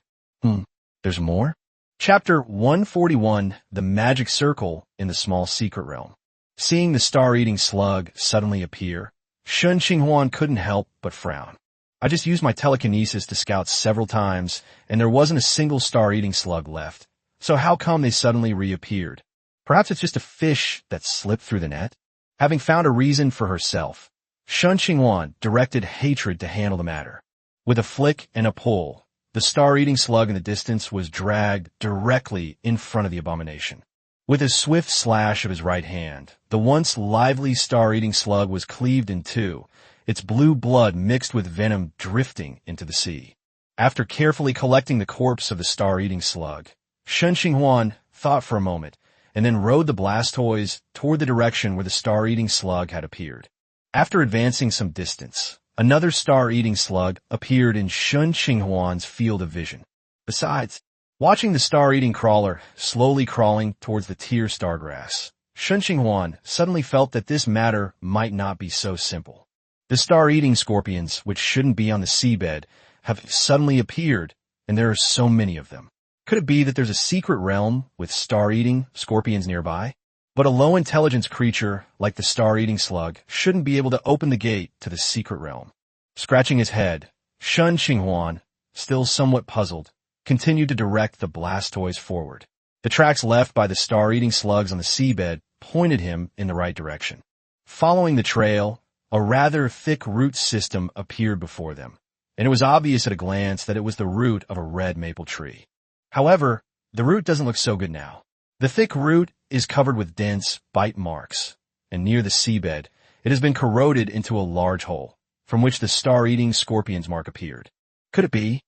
There's more? Chapter 141, The Magic Circle in the Small Secret Realm. Seeing the star-eating slug suddenly appear, Shen Qinghuan couldn't help but frown. I just used my telekinesis to scout several times, and there wasn't a single star-eating slug left. So how come they suddenly reappeared? Perhaps it's just a fish that slipped through the net? Having found a reason for herself, Shen Qinghuan directed hatred to handle the matter. With a flick and a pull, the star-eating slug in the distance was dragged directly in front of the abomination. With a swift slash of his right hand, the once lively star-eating slug was cleaved in 2, its blue blood mixed with venom drifting into the sea. After carefully collecting the corpse of the star-eating slug, Shen Qinghuan thought for a moment, and then rode the Blastoise toward the direction where the star-eating slug had appeared. After advancing some distance, another star-eating slug appeared in Shen Qinghuan's field of vision. Besides, watching the star-eating crawler slowly crawling towards the tier stargrass, Shen Qinghuan suddenly felt that this matter might not be so simple. The star-eating scorpions, which shouldn't be on the seabed, have suddenly appeared, and there are so many of them. Could it be that there's a secret realm with star-eating scorpions nearby? But a low-intelligence creature like the star-eating slug shouldn't be able to open the gate to the secret realm. Scratching his head, Shen Qinghuan, still somewhat puzzled, continued to direct the Blastoise forward. The tracks left by the star-eating slugs on the seabed pointed him in the right direction. Following the trail, a rather thick root system appeared before them, and it was obvious at a glance that it was the root of a red maple tree. However, the root doesn't look so good now. The thick root is covered with dense bite marks, and near the seabed, it has been corroded into a large hole, from which the star-eating scorpion's mark appeared. Could it be?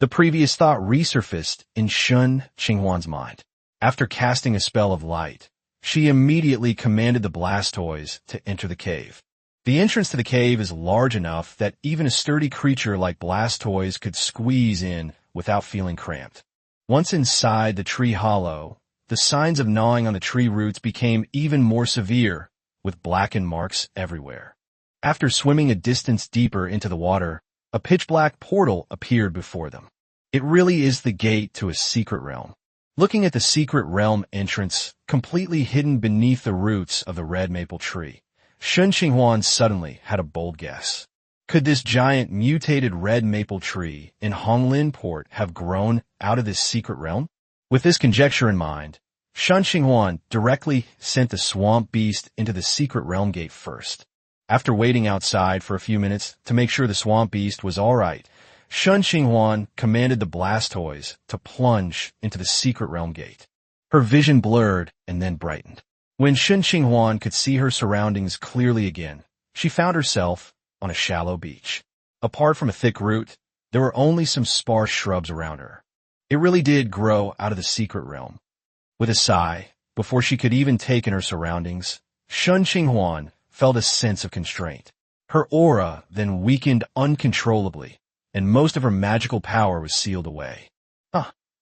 The previous thought resurfaced in Shen Qinghuan's mind. After casting a spell of light, she immediately commanded the Blastoise to enter the cave. The entrance to the cave is large enough that even a sturdy creature like Blastoise could squeeze in without feeling cramped. Once inside the tree hollow, the signs of gnawing on the tree roots became even more severe, with blackened marks everywhere. After swimming a distance deeper into the water, a pitch-black portal appeared before them. It really is the gate to a secret realm. Looking at the secret realm entrance, completely hidden beneath the roots of the red maple tree, Shen Qinghuan suddenly had a bold guess. Could this giant mutated red maple tree in Honglin Port have grown out of this secret realm? With this conjecture in mind, Shen Qinghuan directly sent the swamp beast into the secret realm gate first. After waiting outside for a few minutes to make sure the swamp beast was all right, Shen Qinghuan commanded the Blastoise to plunge into the secret realm gate. Her vision blurred and then brightened. When Shen Qinghuan could see her surroundings clearly again, she found herself on a shallow beach. Apart from a thick root, there were only some sparse shrubs around her. It really did grow out of the secret realm. With a sigh, before she could even take in her surroundings, Shen Qinghuan felt a sense of constraint. Her aura then weakened uncontrollably, and most of her magical power was sealed away.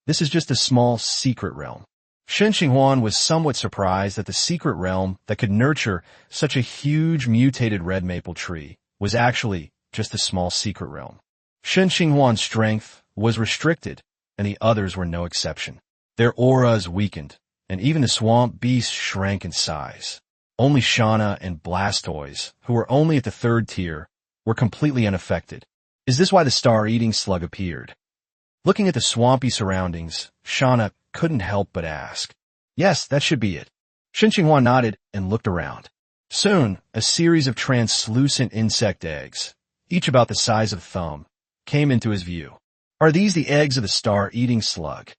This is just a small secret realm. Shen Qinghuan was somewhat surprised that the secret realm that could nurture such a huge mutated red maple tree was actually just a small secret realm. Shen Qinghuan's strength was restricted, and the others were no exception. Their auras weakened, and even the swamp beasts shrank in size. Only Shauna and Blastoise, who were only at the 3rd tier, were completely unaffected. Is this why the star-eating slug appeared? Looking at the swampy surroundings, Shauna couldn't help but ask. Yes, that should be it. Shen Qinghuan nodded and looked around. Soon, a series of translucent insect eggs, each about the size of a thumb, came into his view. Are these the eggs of the star-eating slug?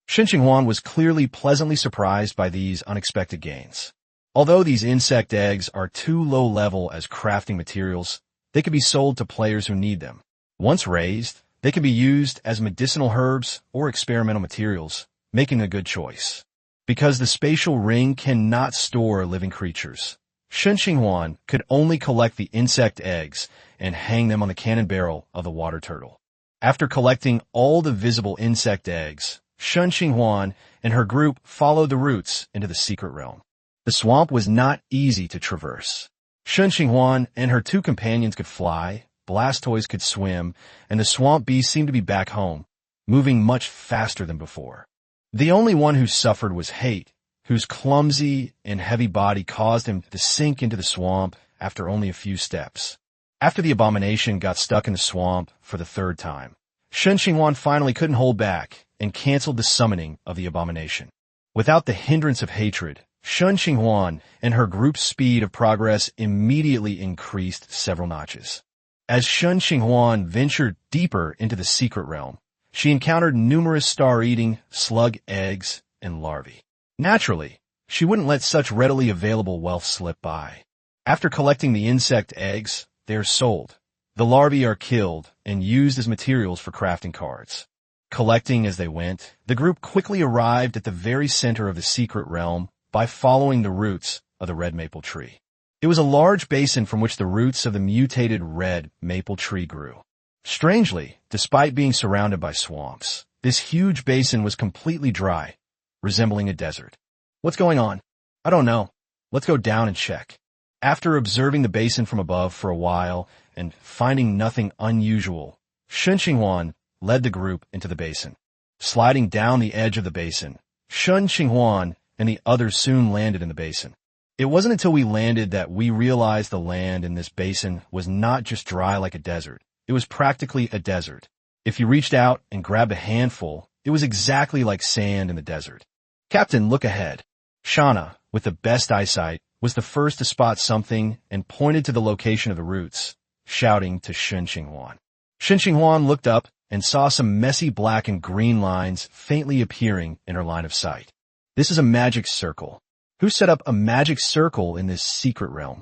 Shen Qinghuan was clearly pleasantly surprised by these unexpected gains. Although these insect eggs are too low level as crafting materials, they can be sold to players who need them. Once raised, they can be used as medicinal herbs or experimental materials, making a good choice. Because the spatial ring cannot store living creatures, Shen Qinghuan could only collect the insect eggs and hang them on the cannon barrel of the water turtle. After collecting all the visible insect eggs, Shen Qinghuan and her group followed the roots into the secret realm. The swamp was not easy to traverse. Shen Qinghuan and her 2 companions could fly, Blastoise could swim, and the swamp beast seemed to be back home, moving much faster than before. The only one who suffered was Hate, whose clumsy and heavy body caused him to sink into the swamp after only a few steps. After the abomination got stuck in the swamp for the 3rd time, Shen Qinghuan finally couldn't hold back and canceled the summoning of the abomination. Without the hindrance of hatred, Shen Qinghuan and her group's speed of progress immediately increased several notches. As Shen Qinghuan ventured deeper into the secret realm, she encountered numerous star-eating slug eggs and larvae. Naturally, she wouldn't let such readily available wealth slip by. After collecting the insect eggs, they are sold. The larvae are killed and used as materials for crafting cards. Collecting as they went, the group quickly arrived at the very center of the secret realm by following the roots of the red maple tree. It was a large basin from which the roots of the mutated red maple tree grew. Strangely, despite being surrounded by swamps, this huge basin was completely dry, resembling a desert. What's going on? I don't know. Let's go down and check. After observing the basin from above for a while and finding nothing unusual, Shen Qinghuan led the group into the basin. Sliding down the edge of the basin, Shen Qinghuan and the others soon landed in the basin. It wasn't until we landed that we realized the land in this basin was not just dry like a desert. It was practically a desert. If you reached out and grabbed a handful, it was exactly like sand in the desert. Captain, look ahead. Shauna, with the best eyesight, was the first to spot something and pointed to the location of the roots, shouting to Shen Qinghuan. Shen Qinghuan looked up and saw some messy black and green lines faintly appearing in her line of sight. This is a magic circle. Who set up a magic circle in this secret realm?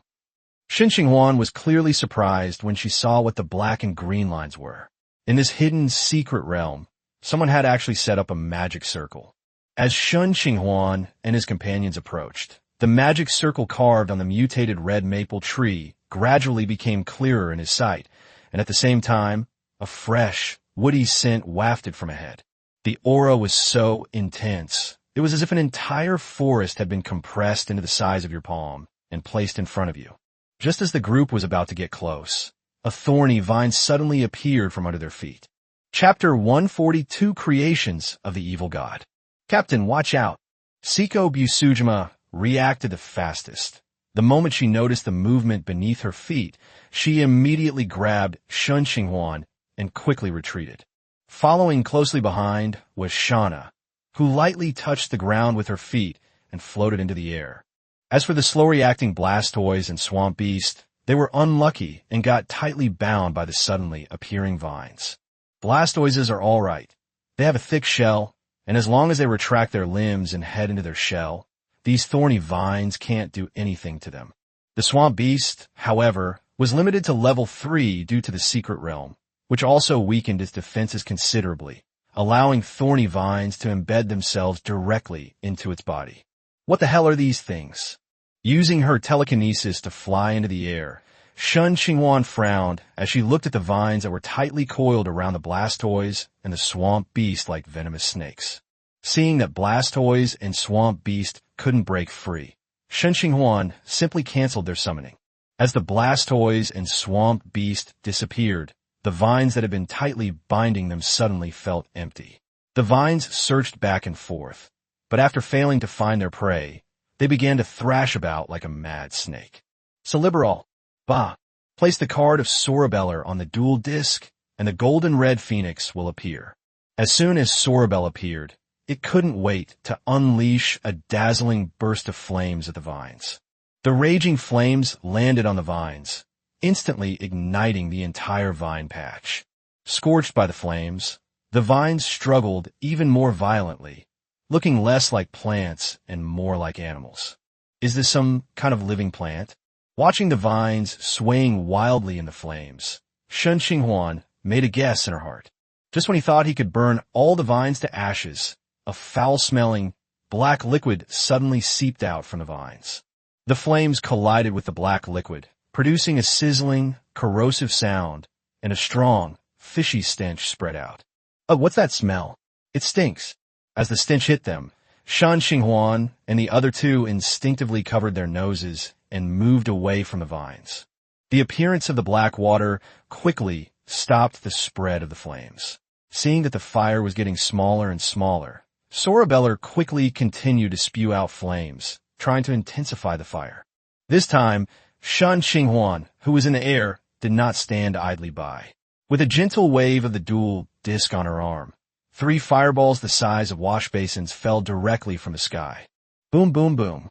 Shen Qinghuan was clearly surprised when she saw what the black and green lines were. In this hidden secret realm, someone had actually set up a magic circle. As Shen Qinghuan and his companions approached, the magic circle carved on the mutated red maple tree gradually became clearer in his sight, and at the same time, a fresh, woody scent wafted from ahead. The aura was so intense. It was as if an entire forest had been compressed into the size of your palm and placed in front of you. Just as the group was about to get close, a thorny vine suddenly appeared from under their feet. Chapter 142, Creations of the Evil God. Captain, watch out. Siko Busujima reacted the fastest. The moment she noticed the movement beneath her feet, she immediately grabbed Shen Qinghuan and quickly retreated. Following closely behind was Shauna, who lightly touched the ground with her feet and floated into the air. As for the slow-reacting Blastoise and Swamp Beast, they were unlucky and got tightly bound by the suddenly appearing vines. Blastoises are all right. They have a thick shell, and as long as they retract their limbs and head into their shell, these thorny vines can't do anything to them. The Swamp Beast, however, was limited to level 3 due to the secret realm, which also weakened its defenses considerably, allowing thorny vines to embed themselves directly into its body. What the hell are these things? Using her telekinesis to fly into the air, Shen Qinghuan frowned as she looked at the vines that were tightly coiled around the Blastoise and the swamp beast like venomous snakes. Seeing that Blastoise and swamp beast couldn't break free, Shen Qinghuan simply canceled their summoning. As the Blastoise and swamp beast disappeared, the vines that had been tightly binding them suddenly felt empty. The vines searched back and forth, but after failing to find their prey, they began to thrash about like a mad snake. Celiberol. Bah. Place the card of Sorabellar on the dual disc, and the golden red phoenix will appear. As soon as Sorabel appeared, it couldn't wait to unleash a dazzling burst of flames at the vines. The raging flames landed on the vines, instantly igniting the entire vine patch. Scorched by the flames, the vines struggled even more violently, looking less like plants and more like animals. Is this some kind of living plant? Watching the vines swaying wildly in the flames, Shen Qinghuan made a guess in her heart. Just when he thought he could burn all the vines to ashes, a foul-smelling, black liquid suddenly seeped out from the vines. The flames collided with the black liquid, producing a sizzling, corrosive sound, and a strong, fishy stench spread out. Oh, what's that smell? It stinks. As the stench hit them, Shen Qinghuan and the other two instinctively covered their noses and moved away from the vines. The appearance of the black water quickly stopped the spread of the flames. Seeing that the fire was getting smaller and smaller, Sorabellar quickly continued to spew out flames, trying to intensify the fire. This time, Shen Qinghuan, who was in the air, did not stand idly by. With a gentle wave of the dual disc on her arm, 3 fireballs the size of wash basins fell directly from the sky. Boom, boom, boom.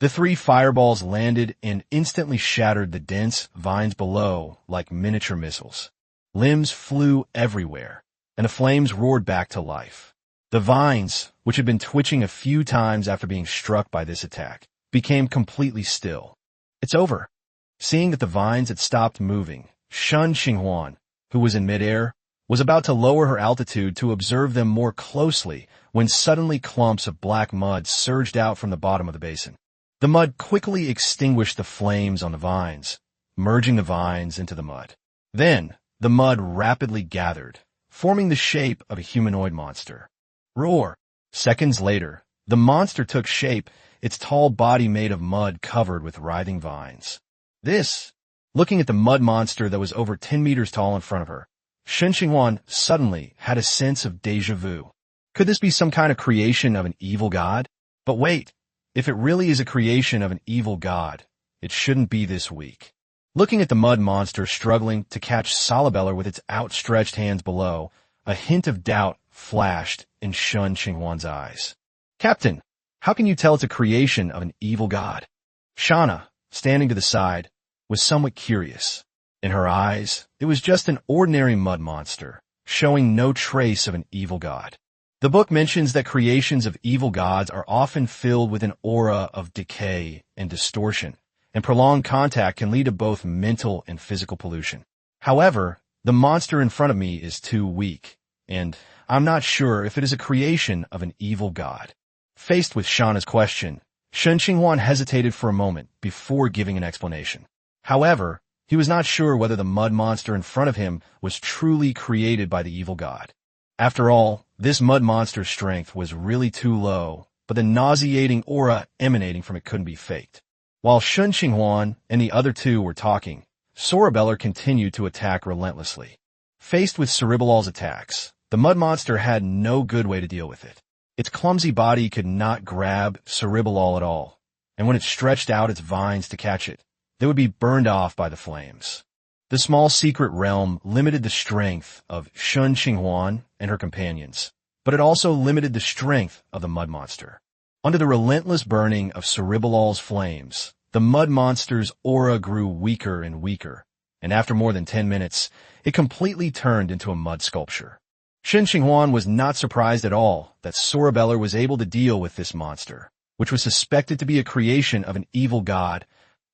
The 3 fireballs landed and instantly shattered the dense vines below like miniature missiles. Limbs flew everywhere, and the flames roared back to life. The vines, which had been twitching a few times after being struck by this attack, became completely still. It's over. Seeing that the vines had stopped moving, Shen Qinghuan, who was in midair, was about to lower her altitude to observe them more closely when suddenly clumps of black mud surged out from the bottom of the basin. The mud quickly extinguished the flames on the vines, merging the vines into the mud. Then, the mud rapidly gathered, forming the shape of a humanoid monster. Roar! Seconds later, the monster took shape, its tall body made of mud covered with writhing vines. Looking at the mud monster that was over 10 meters tall in front of her, Shen Qinghuan suddenly had a sense of déjà vu. Could this be some kind of creation of an evil god? But wait, if it really is a creation of an evil god, it shouldn't be this weak. Looking at the mud monster struggling to catch Sorabellar with its outstretched hands below, a hint of doubt flashed in Shen Qinghuan's eyes. Captain, how can you tell it's a creation of an evil god? Shauna, standing to the side, was somewhat curious. In her eyes, it was just an ordinary mud monster, showing no trace of an evil god. The book mentions that creations of evil gods are often filled with an aura of decay and distortion, and prolonged contact can lead to both mental and physical pollution. However, the monster in front of me is too weak, and I'm not sure if it is a creation of an evil god. Faced with Shauna's question, Shen Qinghuan hesitated for a moment before giving an explanation. However, he was not sure whether the mud monster in front of him was truly created by the evil god. After all, this mud monster's strength was really too low, but the nauseating aura emanating from it couldn't be faked. While Shen Qinghuan and the other two were talking, Sorabellar continued to attack relentlessly. Faced with Ceribal's attacks, the mud monster had no good way to deal with it. Its clumsy body could not grab Ceribal at all, and when it stretched out its vines to catch it, they would be burned off by the flames. The small secret realm limited the strength of Shen Qinghuan and her companions, but it also limited the strength of the mud monster. Under the relentless burning of Ceribal's flames, the mud monster's aura grew weaker and weaker, and after more than 10 minutes, it completely turned into a mud sculpture. Shen Qinghuan was not surprised at all that Sorabellar was able to deal with this monster, which was suspected to be a creation of an evil god,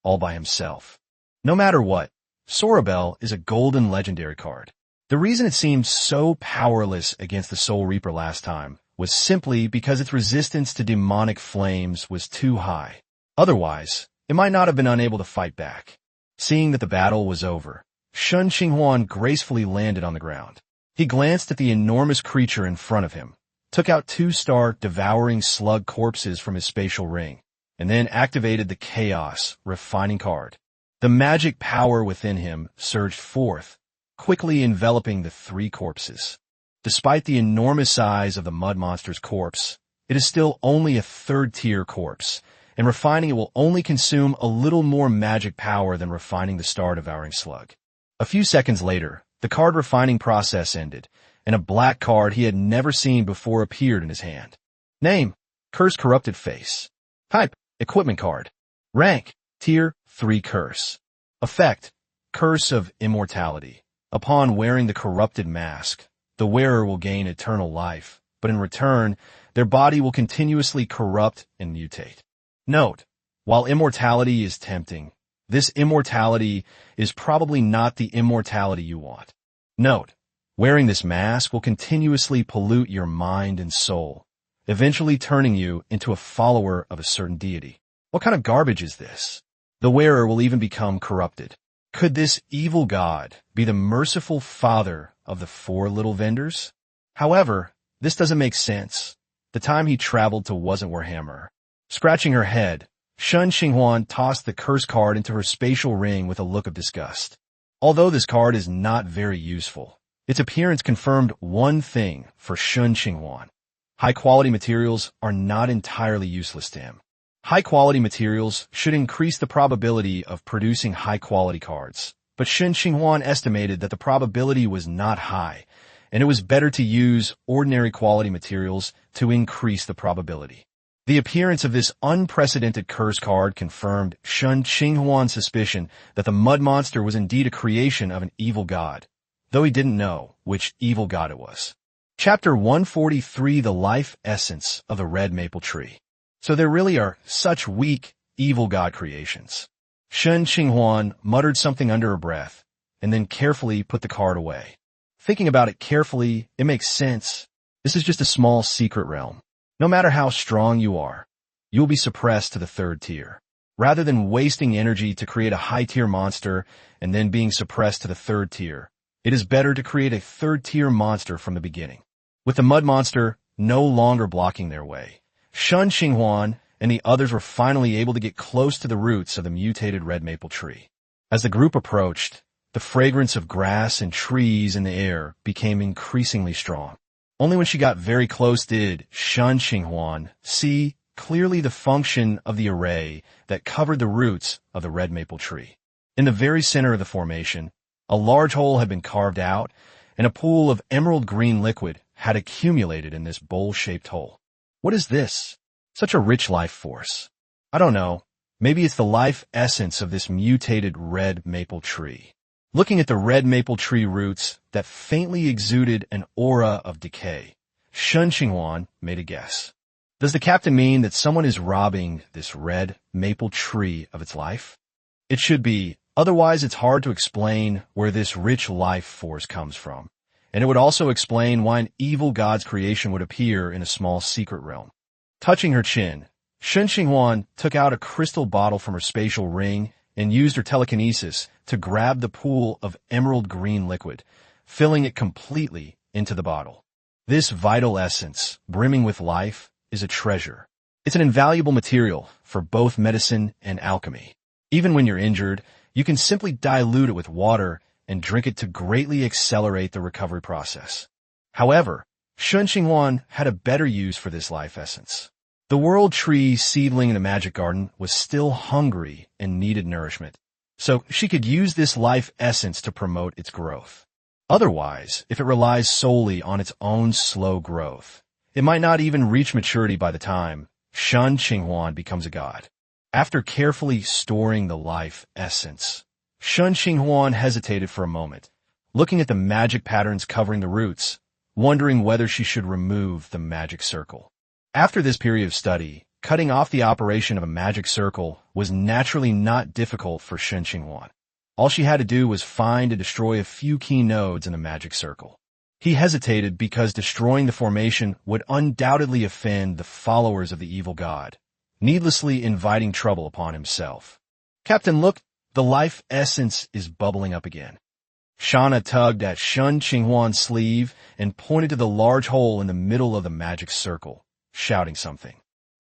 all by himself. No matter what, Sorabel is a golden legendary card. The reason it seemed so powerless against the Soul Reaper last time was simply because its resistance to demonic flames was too high. Otherwise, it might not have been unable to fight back. Seeing that the battle was over, Shen Qinghuan gracefully landed on the ground. He glanced at the enormous creature in front of him, took out 2-star devouring slug corpses from his spatial ring, and then activated the chaos refining card. The magic power within him surged forth, quickly enveloping the 3 corpses. Despite the enormous size of the mud monster's corpse, it is still only a 3rd-tier corpse, and refining it will only consume a little more magic power than refining the star-devouring slug. A few seconds later, the card refining process ended, and a black card he had never seen before appeared in his hand. Name: Curse Corrupted Face. Type: Equipment card. Rank: Tier 3 Curse. Effect: Curse of Immortality. Upon wearing the corrupted mask, the wearer will gain eternal life, but in return, their body will continuously corrupt and mutate. Note: while immortality is tempting, this immortality is probably not the immortality you want. Note: wearing this mask will continuously pollute your mind and soul, eventually turning you into a follower of a certain deity. What kind of garbage is this? The wearer will even become corrupted. Could this evil god be the merciful father of the 4 little vendors? However, this doesn't make sense. The time he traveled to wasn't Warhammer. Scratching her head, Shen Qinghuan tossed the curse card into her spatial ring with a look of disgust. Although this card is not very useful, its appearance confirmed one thing for Shen Qinghuan. High-quality materials are not entirely useless to him. High-quality materials should increase the probability of producing high-quality cards, but Shen Qinghuan estimated that the probability was not high, and it was better to use ordinary quality materials to increase the probability. The appearance of this unprecedented curse card confirmed Shen Qinghuan's suspicion that the mud monster was indeed a creation of an evil god, though he didn't know which evil god it was. Chapter 143: The Life Essence of the Red Maple Tree. So there really are such weak, evil god creations. Shen Qinghuan muttered something under her breath, and then carefully put the card away. Thinking about it carefully, it makes sense. This is just a small secret realm. No matter how strong you are, you will be suppressed to the 3rd tier. Rather than wasting energy to create a high-tier monster and then being suppressed to the 3rd tier, it is better to create a 3rd-tier monster from the beginning. With the mud monster no longer blocking their way, Shen Qinghuan and the others were finally able to get close to the roots of the mutated red maple tree. As the group approached, the fragrance of grass and trees in the air became increasingly strong. Only when she got very close did Shen Qinghuan see clearly the function of the array that covered the roots of the red maple tree. In the very center of the formation, a large hole had been carved out, and a pool of emerald green liquid had accumulated in this bowl-shaped hole. What is this? Such a rich life force. I don't know. Maybe it's the life essence of this mutated red maple tree. Looking at the red maple tree roots that faintly exuded an aura of decay, Shen Qinghuan made a guess. Does the captain mean that someone is robbing this red maple tree of its life? It should be, otherwise it's hard to explain where this rich life force comes from, and it would also explain why an evil god's creation would appear in a small secret realm. Touching her chin, Shen Qinghuan took out a crystal bottle from her spatial ring and used her telekinesis to grab the pool of emerald green liquid, filling it completely into the bottle. This vital essence, brimming with life, is a treasure. It's an invaluable material for both medicine and alchemy. Even when you're injured, you can simply dilute it with water and drink it to greatly accelerate the recovery process. However, Shen Qinghuan had a better use for this life essence. The world tree seedling in the magic garden was still hungry and needed nourishment, so she could use this life essence to promote its growth. Otherwise, if it relies solely on its own slow growth, it might not even reach maturity by the time Shen Qinghuan becomes a god. After carefully storing the life essence, Shen Qinghuan hesitated for a moment, looking at the magic patterns covering the roots, wondering whether she should remove the magic circle. After this period of study, cutting off the operation of a magic circle was naturally not difficult for Shen Qinghuan. All she had to do was find and destroy a few key nodes in the magic circle. He hesitated because destroying the formation would undoubtedly offend the followers of the evil god, needlessly inviting trouble upon himself. Captain, look, The life essence is bubbling up again. Shauna tugged at Shen Qinghuan's sleeve and pointed to the large hole in the middle of the magic circle, shouting something.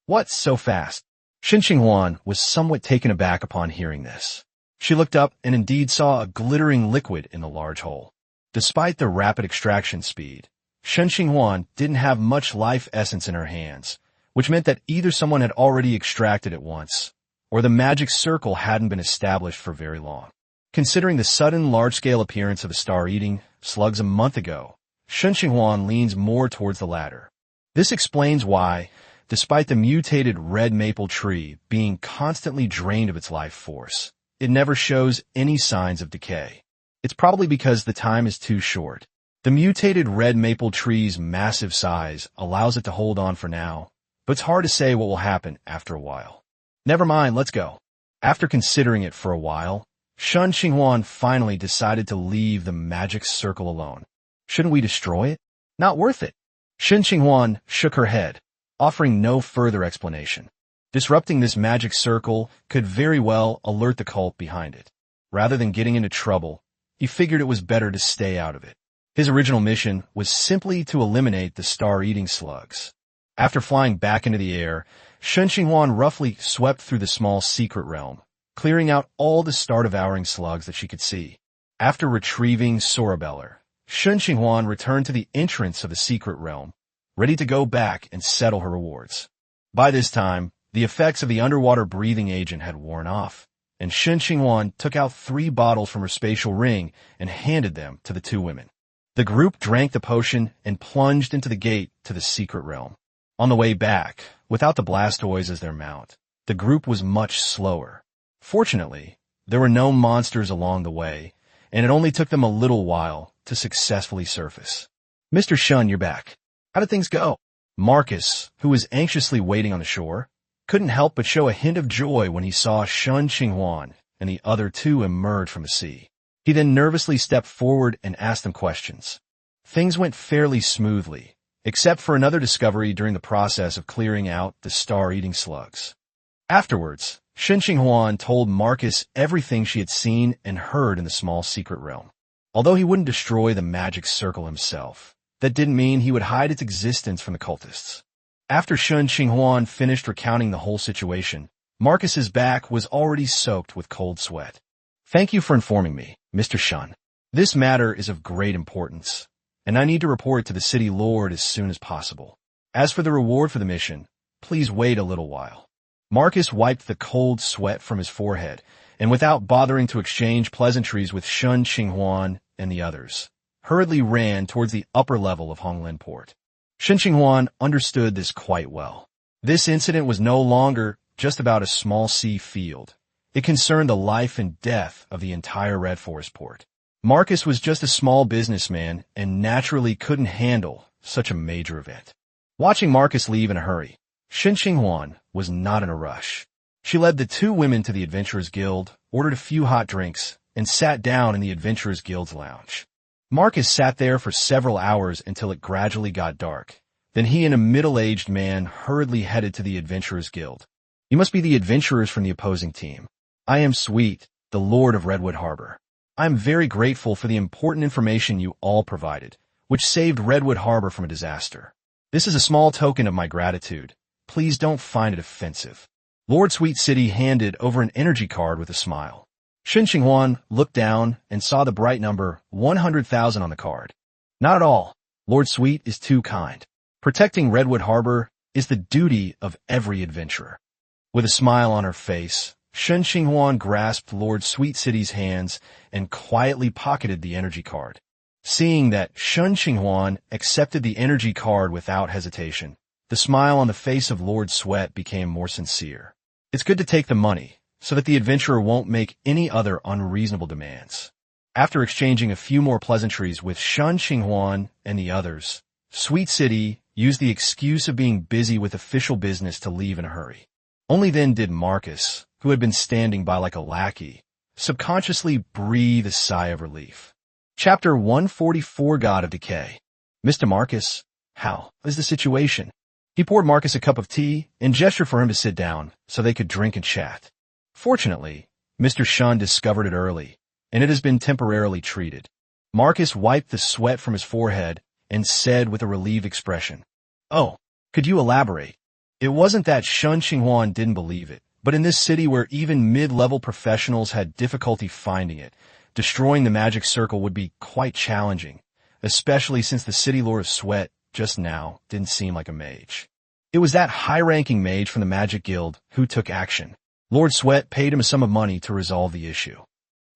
What's so fast? Shen Qinghuan was somewhat taken aback upon hearing this. She looked up and indeed saw a glittering liquid in the large hole. Despite the rapid extraction speed, Shen Qinghuan didn't have much life essence in her hands, which meant that either someone had already extracted it once, or the magic circle hadn't been established for very long. Considering the sudden large-scale appearance of the star-eating slugs a month ago, Shen Qinghuan leans more towards the latter. This explains why, despite the mutated red maple tree being constantly drained of its life force, it never shows any signs of decay. It's probably because the time is too short. The mutated red maple tree's massive size allows it to hold on for now, but it's hard to say what will happen after a while. Never mind, let's go. After considering it for a while, Shen Qinghuan finally decided to leave the magic circle alone. Shouldn't we destroy it? Not worth it. Shen Qinghuan shook her head, offering no further explanation. Disrupting this magic circle could very well alert the cult behind it. Rather than getting into trouble, he figured it was better to stay out of it. His original mission was simply to eliminate the star-eating slugs. After flying back into the air, Shen Qinghuan roughly swept through the small secret realm, clearing out all the star-devouring slugs that she could see. After retrieving Sorabeller, Shen Qinghuan returned to the entrance of the secret realm, ready to go back and settle her rewards. By this time, the effects of the underwater breathing agent had worn off, and Shen Qinghuan took out 3 bottles from her spatial ring and handed them to the 2 women. The group drank the potion and plunged into the gate to the secret realm. On the way back, without the Blastoise as their mount, the group was much slower. Fortunately, there were no monsters along the way, and it only took them a little while to successfully surface. Mr. Shun, you're back. How did things go? Marcus, who was anxiously waiting on the shore, couldn't help but show a hint of joy when he saw Shen Qinghuan and the other 2 emerge from the sea. He then nervously stepped forward and asked them questions. Things went fairly smoothly, except for another discovery during the process of clearing out the star-eating slugs. Afterwards, Shen Qinghuan told Marcus everything she had seen and heard in the small secret realm. Although he wouldn't destroy the magic circle himself, that didn't mean he would hide its existence from the cultists. After Shen Qinghuan finished recounting the whole situation, Marcus's back was already soaked with cold sweat. Thank you for informing me, Mr. Shun. This matter is of great importance, and I need to report to the city lord as soon as possible. As for the reward for the mission, please wait a little while. Marcus wiped the cold sweat from his forehead, and without bothering to exchange pleasantries with Shen Qinghuan and the others, hurriedly ran towards the upper level of Honglin Port. Shen Qinghuan understood this quite well. This incident was no longer just about a small sea field. It concerned the life and death of the entire Red Forest port. Marcus was just a small businessman and naturally couldn't handle such a major event. Watching Marcus leave in a hurry, Shen Qinghuan was not in a rush. She led the 2 women to the Adventurers Guild, ordered a few hot drinks, and sat down in the Adventurers Guild's lounge. Marcus sat there for several hours until it gradually got dark. Then he and a middle-aged man hurriedly headed to the Adventurers Guild. You must be the adventurers from the opposing team. I am Sweet, the Lord of Redwood Harbor. I am very grateful for the important information you all provided, which saved Redwood Harbor from a disaster. This is a small token of my gratitude. Please don't find it offensive. Lord Sweet City handed over an energy card with a smile. Shen Qinghuan looked down and saw the bright number 100,000 on the card. Not at all. Lord Sweet is too kind. Protecting Redwood Harbor is the duty of every adventurer. With a smile on her face, Shen Qinghuan grasped Lord Sweet City's hands and quietly pocketed the energy card. Seeing that Shen Qinghuan accepted the energy card without hesitation, the smile on the face of Lord Sweat became more sincere. It's good to take the money, so that the adventurer won't make any other unreasonable demands. After exchanging a few more pleasantries with Shen Qinghuan and the others, Sweet City used the excuse of being busy with official business to leave in a hurry. Only then did Marcus, who had been standing by like a lackey, subconsciously breathe a sigh of relief. Chapter 144, God of Decay. Mr. Marcus, how is the situation? He poured Marcus a cup of tea and gestured for him to sit down so they could drink and chat. Fortunately, Mr. Shun discovered it early, and it has been temporarily treated. Marcus wiped the sweat from his forehead and said with a relieved expression, "Oh, could you elaborate?" It wasn't that Shen Qinghuan didn't believe it, but in this city where even mid-level professionals had difficulty finding it, destroying the magic circle would be quite challenging, especially since the city lord of sweat just now didn't seem like a mage. It was that high-ranking mage from the Magic Guild who took action. Lord Sweat paid him a sum of money to resolve the issue.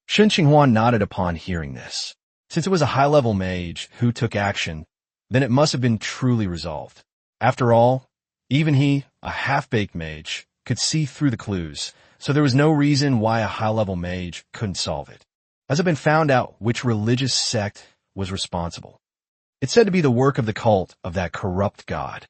Shen Qinghuan nodded upon hearing this. Since it was a high-level mage who took action, then it must have been truly resolved. After all, even he, a half-baked mage, could see through the clues, so there was no reason why a high-level mage couldn't solve it. As it had been found out which religious sect was responsible. It's said to be the work of the cult of that corrupt god.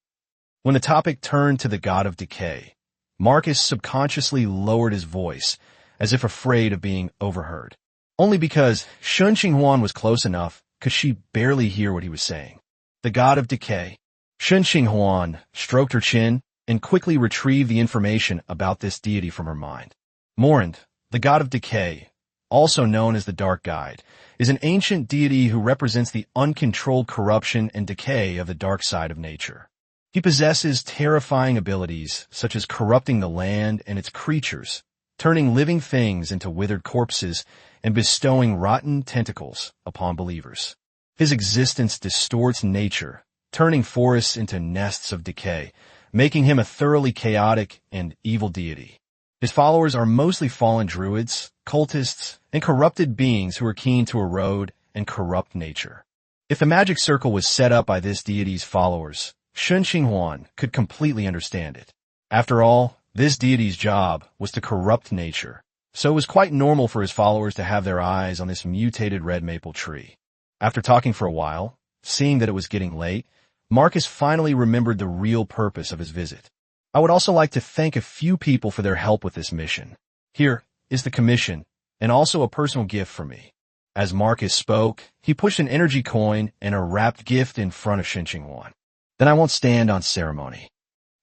When the topic turned to the god of decay, Marcus subconsciously lowered his voice, as if afraid of being overheard. Only because Shen Qinghuan was close enough could she barely hear what he was saying. The god of decay. Shen Qinghuan stroked her chin and quickly retrieved the information about this deity from her mind. Morand, the god of decay, also known as the Dark Guide, is an ancient deity who represents the uncontrolled corruption and decay of the dark side of nature. He possesses terrifying abilities such as corrupting the land and its creatures, turning living things into withered corpses, and bestowing rotten tentacles upon believers. His existence distorts nature, turning forests into nests of decay, making him a thoroughly chaotic and evil deity. His followers are mostly fallen druids, cultists, and corrupted beings who are keen to erode and corrupt nature. If the magic circle was set up by this deity's followers, Shen Qinghuan could completely understand it. After all, this deity's job was to corrupt nature, so it was quite normal for his followers to have their eyes on this mutated red maple tree. After talking for a while, seeing that it was getting late, Marcus finally remembered the real purpose of his visit. I would also like to thank a few people for their help with this mission. Here is the commission, and also a personal gift for me. As Marcus spoke, he pushed an energy coin and a wrapped gift in front of Shen Qinghuan. Then I won't stand on ceremony.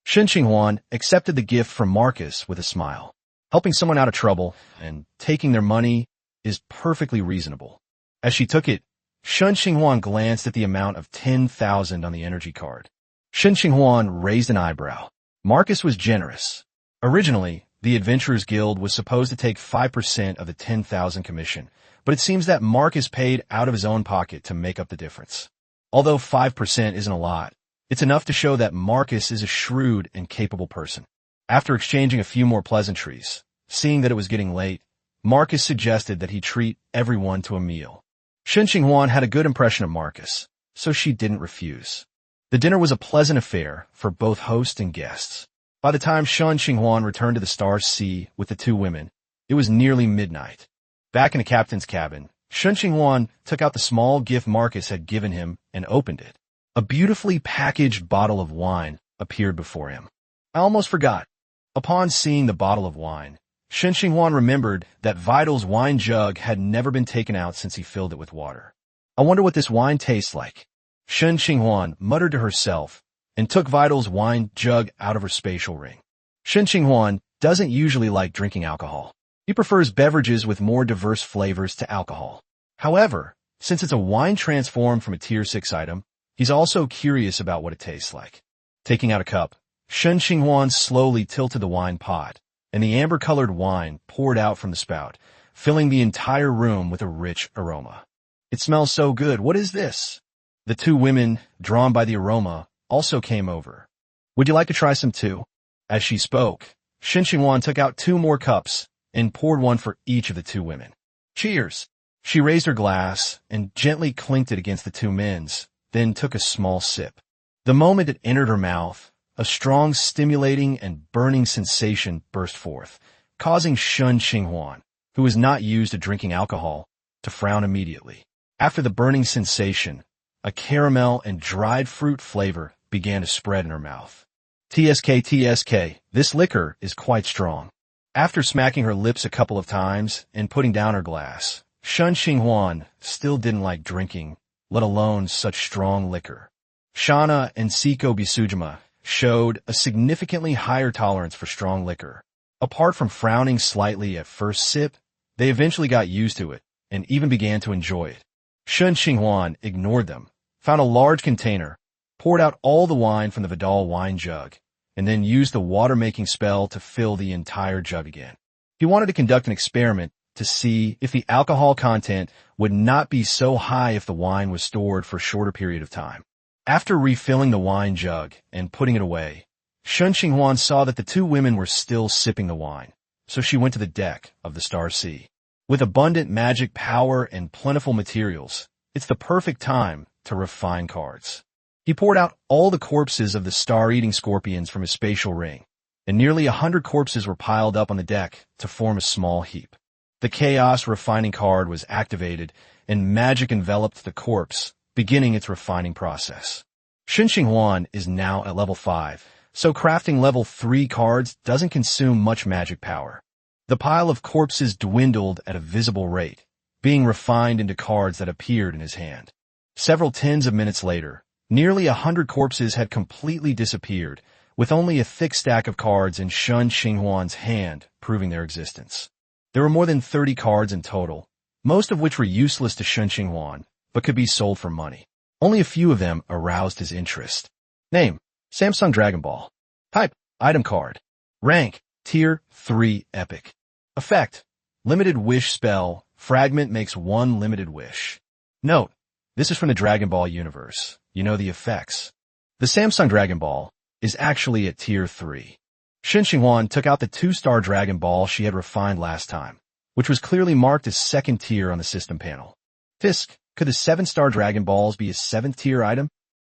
Shen Qinghuan accepted the gift from Marcus with a smile. Helping someone out of trouble and taking their money is perfectly reasonable. As she took it, Shen Qinghuan glanced at the amount of 10,000 on the energy card. Shen Qinghuan raised an eyebrow. Marcus was generous. Originally, the Adventurers Guild was supposed to take 5% of the 10,000 commission, but it seems that Marcus paid out of his own pocket to make up the difference. Although 5% isn't a lot, it's enough to show that Marcus is a shrewd and capable person. After exchanging a few more pleasantries, seeing that it was getting late, Marcus suggested that he treat everyone to a meal. Shen Qinghuan had a good impression of Marcus, so she didn't refuse. The dinner was a pleasant affair for both host and guests. By the time Shen Qinghuan returned to the Star Sea with the two women, it was nearly midnight. Back in the captain's cabin, Shen Qinghuan took out the small gift Marcus had given him and opened it. A beautifully packaged bottle of wine appeared before him. I almost forgot. Upon seeing the bottle of wine, Shen Qinghuan remembered that Vidal's wine jug had never been taken out since he filled it with water. I wonder what this wine tastes like. Shen Qinghuan muttered to herself and took Vidal's wine jug out of her spatial ring. Shen Qinghuan doesn't usually like drinking alcohol. He prefers beverages with more diverse flavors to alcohol. However, since it's a wine transformed from a Tier 6 item, he's also curious about what it tastes like. Taking out a cup, Shen Qinghuan slowly tilted the wine pot, and the amber-colored wine poured out from the spout, filling the entire room with a rich aroma. It smells so good. What is this? The two women, drawn by the aroma, also came over. Would you like to try some too? As she spoke, Shen Qinghuan took out 2 more cups and poured one for each of the 2 women. Cheers! She raised her glass and gently clinked it against the 2 men's, then took a small sip. The moment it entered her mouth, a strong stimulating and burning sensation burst forth, causing Shen Qinghuan, who was not used to drinking alcohol, to frown immediately. After the burning sensation, a caramel and dried fruit flavor began to spread in her mouth. TSK, this liquor is quite strong. After smacking her lips a couple of times and putting down her glass, Shen Qinghuan still didn't like drinking, let alone such strong liquor. Shana and Siko Bisujima showed a significantly higher tolerance for strong liquor. Apart from frowning slightly at first sip, They eventually got used to it and even began to enjoy it. Shen Qinghuan ignored them, found a large container, poured out all the wine from the Vidal wine jug, and then used the water-making spell to fill the entire jug again. He wanted to conduct an experiment to see if the alcohol content would not be so high if the wine was stored for a shorter period of time. After refilling the wine jug and putting it away, Shen Qinghuan saw that the two women were still sipping the wine, so she went to the deck of the Star Sea. With abundant magic power and plentiful materials, it's the perfect time to refine cards. He poured out all the corpses of the star-eating scorpions from his spatial ring, and nearly 100 corpses were piled up on the deck to form a small heap. The chaos refining card was activated, and magic enveloped the corpse, beginning its refining process. Shen Qinghuan is now at level 5, so crafting level 3 cards doesn't consume much magic power. The pile of corpses dwindled at a visible rate, being refined into cards that appeared in his hand. Several tens of minutes later, nearly 100 corpses had completely disappeared, with only a thick stack of cards in Shen Qinghuan's hand proving their existence. There were more than 30 cards in total, most of which were useless to Shen Qinghuan, but could be sold for money. Only a few of them aroused his interest. Name: Samsung Dragon Ball. Type: Item card. Rank: Tier 3 Epic. Effect: Limited Wish spell. Fragment makes 1 limited wish. Note: this is from the Dragon Ball universe. You know the effects. The Samsung Dragon Ball is actually at Tier 3. Shen Qinghuan took out the 2-star Dragon Ball she had refined last time, which was clearly marked as 2nd tier on the system panel. Fisk, could the 7-star Dragon Balls be a 7th tier item?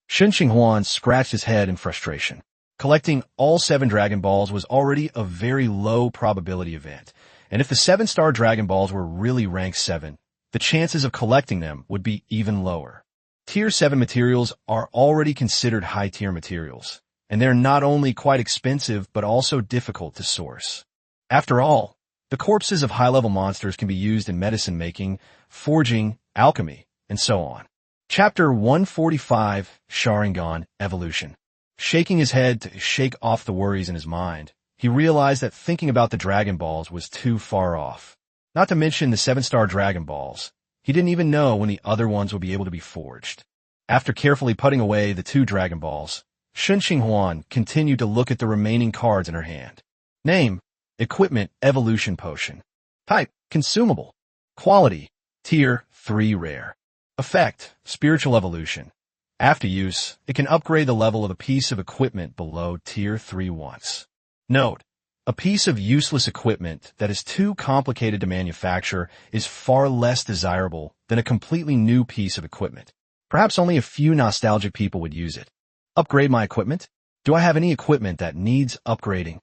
Shen Qinghuan scratched his head in frustration. Collecting all 7 Dragon Balls was already a very low probability event, and if the 7-star Dragon Balls were really ranked 7, the chances of collecting them would be even lower. Tier 7 materials are already considered high-tier materials, and they're not only quite expensive but also difficult to source. After all, the corpses of high-level monsters can be used in medicine-making, forging, alchemy, and so on. Chapter 145, Sharingan Evolution. Shaking his head to shake off the worries in his mind, he realized that thinking about the Dragon Balls was too far off. Not to mention the 7-star Dragon Balls. He didn't even know when the other ones would be able to be forged. After carefully putting away the 2 Dragon Balls, Shen Qinghuan continued to look at the remaining cards in her hand. Name: Equipment Evolution Potion. Type: Consumable. Quality: Tier 3 Rare. Effect: Spiritual Evolution. After use, it can upgrade the level of a piece of equipment below Tier 3 once. Note: a piece of useless equipment that is too complicated to manufacture is far less desirable than a completely new piece of equipment. Perhaps only a few nostalgic people would use it. Upgrade my equipment? Do I have any equipment that needs upgrading?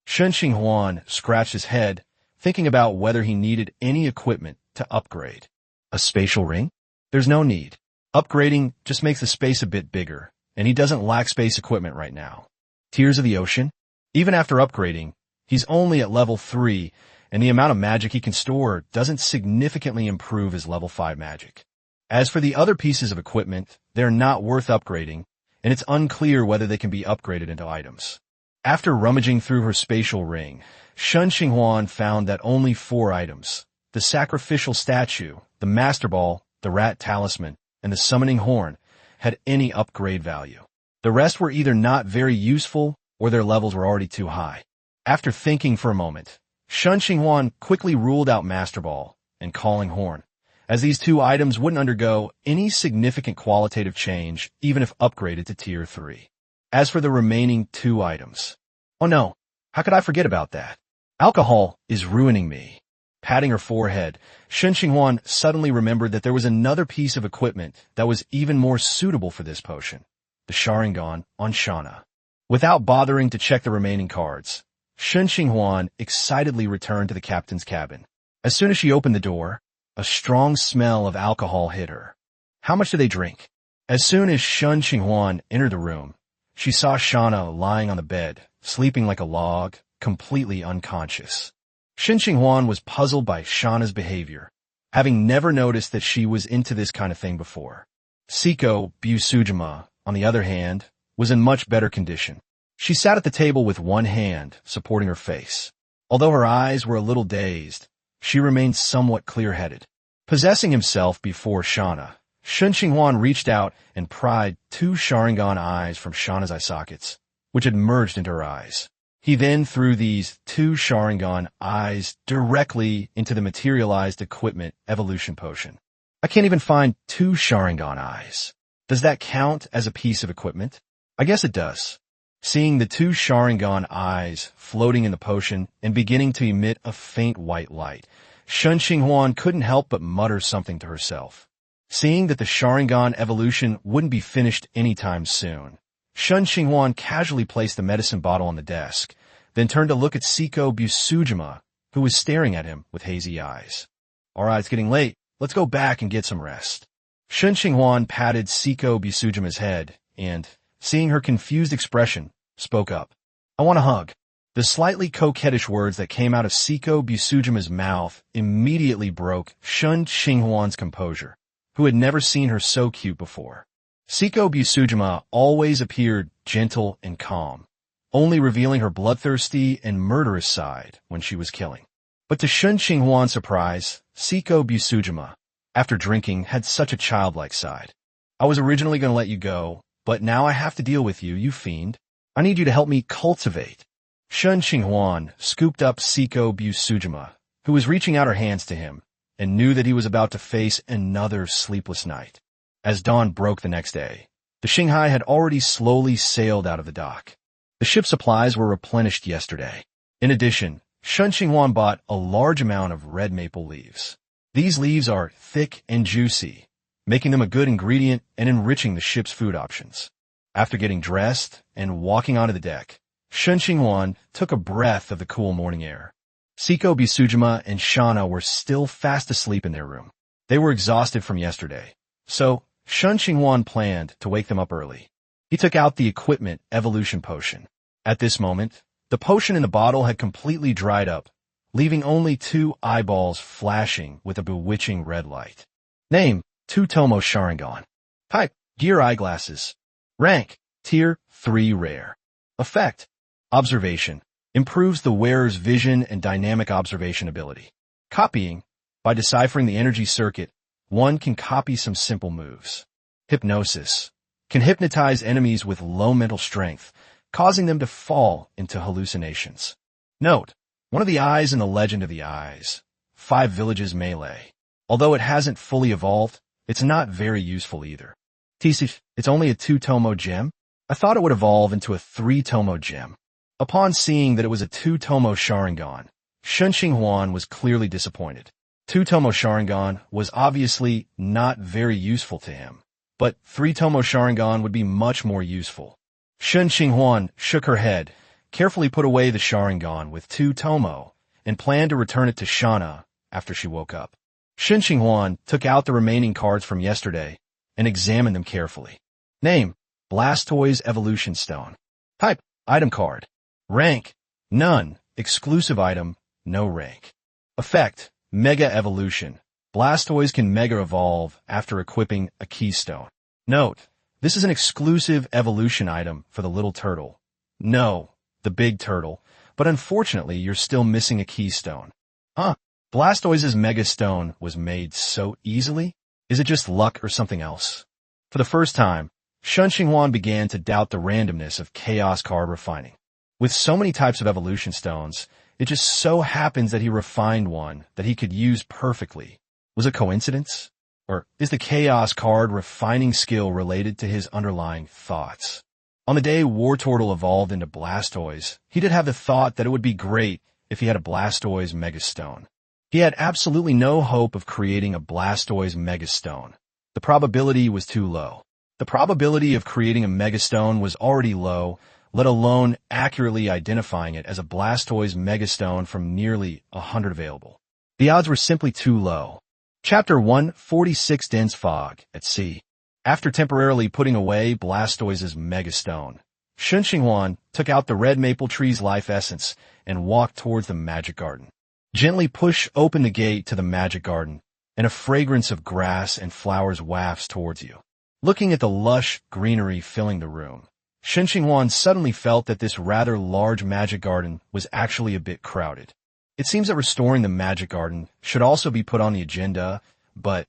Shen Qinghuan scratched his head, thinking about whether he needed any equipment to upgrade. A spatial ring? There's no need. Upgrading just makes the space a bit bigger, and he doesn't lack space equipment right now. Tears of the Ocean? Even after upgrading, he's only at level 3, and the amount of magic he can store doesn't significantly improve his level 5 magic. As for the other pieces of equipment, they're not worth upgrading, and it's unclear whether they can be upgraded into items. After rummaging through her spatial ring, Shen Qinghuan found that only 4 items, the sacrificial statue, the master ball, the rat talisman, and the summoning horn, had any upgrade value. The rest were either not very useful or their levels were already too high. After thinking for a moment, Shen Qinghuan quickly ruled out master ball and calling horn, as these 2 items wouldn't undergo any significant qualitative change even if upgraded to Tier 3. As for the remaining 2 items, oh no, how could I forget about that? Alcohol is ruining me. Patting her forehead, Shen Qinghuan suddenly remembered that there was another piece of equipment that was even more suitable for this potion, the Sharingan on Shana. Without bothering to check the remaining cards, Shen Qinghuan excitedly returned to the captain's cabin. As soon as she opened the door, a strong smell of alcohol hit her. How much do they drink? As soon as Shen Qinghuan entered the room, she saw Shana lying on the bed, sleeping like a log, completely unconscious. Shen Qinghuan was puzzled by Shana's behavior, having never noticed that she was into this kind of thing before. Siko Busujima, on the other hand, was in much better condition. She sat at the table with one hand supporting her face. Although her eyes were a little dazed, she remained somewhat clear-headed. Possessing himself before Shauna, Shen Qinghuan reached out and pried 2 Sharingan eyes from Shauna's eye sockets, which had merged into her eyes. He then threw these 2 Sharingan eyes directly into the materialized equipment evolution potion. I can't even find 2 Sharingan eyes. Does that count as a piece of equipment? I guess it does. Seeing the 2 Sharingan eyes floating in the potion and beginning to emit a faint white light, Shen Qinghuan couldn't help but mutter something to herself. Seeing that the Sharingan evolution wouldn't be finished anytime soon, Shen Qinghuan casually placed the medicine bottle on the desk, then turned to look at Siko Busujima, who was staring at him with hazy eyes. All right, it's getting late. Let's go back and get some rest. Shen Qinghuan patted Siko Busujima's head and, seeing her confused expression, spoke up. I want a hug. The slightly coquettish words that came out of Siko Busujima's mouth immediately broke Shen Qinghuan's composure, who had never seen her so cute before. Siko Busujima always appeared gentle and calm, only revealing her bloodthirsty and murderous side when she was killing. But to Shen Qinghuan's surprise, Siko Busujima, after drinking, had such a childlike side. I was originally going to let you go, but now I have to deal with you, you fiend. I need you to help me cultivate. Shen Qinghuan scooped up Siko Busujima, who was reaching out her hands to him, and knew that he was about to face another sleepless night. As dawn broke the next day, the Shanghai had already slowly sailed out of the dock. The ship's supplies were replenished yesterday. In addition, Shen Qinghuan bought a large amount of red maple leaves. These leaves are thick and juicy, making them a good ingredient and enriching the ship's food options. After getting dressed and walking onto the deck, Shen Qinghuan took a breath of the cool morning air. Siko Busujima and Shauna were still fast asleep in their room. They were exhausted from yesterday, so Shen Qinghuan planned to wake them up early. He took out the equipment evolution potion. At this moment, the potion in the bottle had completely dried up, leaving only 2 eyeballs flashing with a bewitching red light. Name, 2 Tomo Sharingan. Type, gear eyeglasses. Rank, Tier 3 rare. Effect, observation. Improves the wearer's vision and dynamic observation ability. Copying, by deciphering the energy circuit, one can copy some simple moves. Hypnosis, can hypnotize enemies with low mental strength, causing them to fall into hallucinations. Note, one of the eyes in the Legend of the Eyes, 5 Villages Melee. Although it hasn't fully evolved, it's not very useful either. Tisif, it's only a 2-Tomo gem? I thought it would evolve into a 3-Tomo gem. Upon seeing that it was a 2-Tomo Sharingan, Shen Qinghuan was clearly disappointed. 2-Tomo Sharingan was obviously not very useful to him, but 3-Tomo Sharingan would be much more useful. Shen Qinghuan shook her head, carefully put away the Sharingan with 2-Tomo, and planned to return it to Shauna after she woke up. Shen Qinghuan took out the remaining cards from yesterday and examined them carefully. Name, Blastoise Evolution Stone. Type, item card. Rank, none. Exclusive item, no rank. Effect, Mega Evolution. Blastoise can Mega Evolve after equipping a Keystone. Note, this is an exclusive evolution item for the little turtle. No, the big turtle, but unfortunately you're still missing a Keystone. Huh, Blastoise's Mega Stone was made so easily? Is it just luck or something else? For the first time, Shen Qinghuan began to doubt the randomness of Chaos Card refining. With so many types of evolution stones, it just so happens that he refined one that he could use perfectly. Was it coincidence? Or is the Chaos Card refining skill related to his underlying thoughts? On the day Wartortle evolved into Blastoise, he did have the thought that it would be great if he had a Blastoise Megastone. He had absolutely no hope of creating a Blastoise Megastone. The probability was too low. The probability of creating a Megastone was already low, let alone accurately identifying it as a Blastoise Megastone from nearly 100 available. The odds were simply too low. Chapter 146 Dense Fog at Sea. After temporarily putting away Blastoise's Megastone, Shen Qinghuan took out the red maple tree's life essence and walked towards the magic garden. Gently push open the gate to the magic garden, and a fragrance of grass and flowers wafts towards you. Looking at the lush greenery filling the room, Shen Qinghuan suddenly felt that this rather large magic garden was actually a bit crowded. It seems that restoring the magic garden should also be put on the agenda, but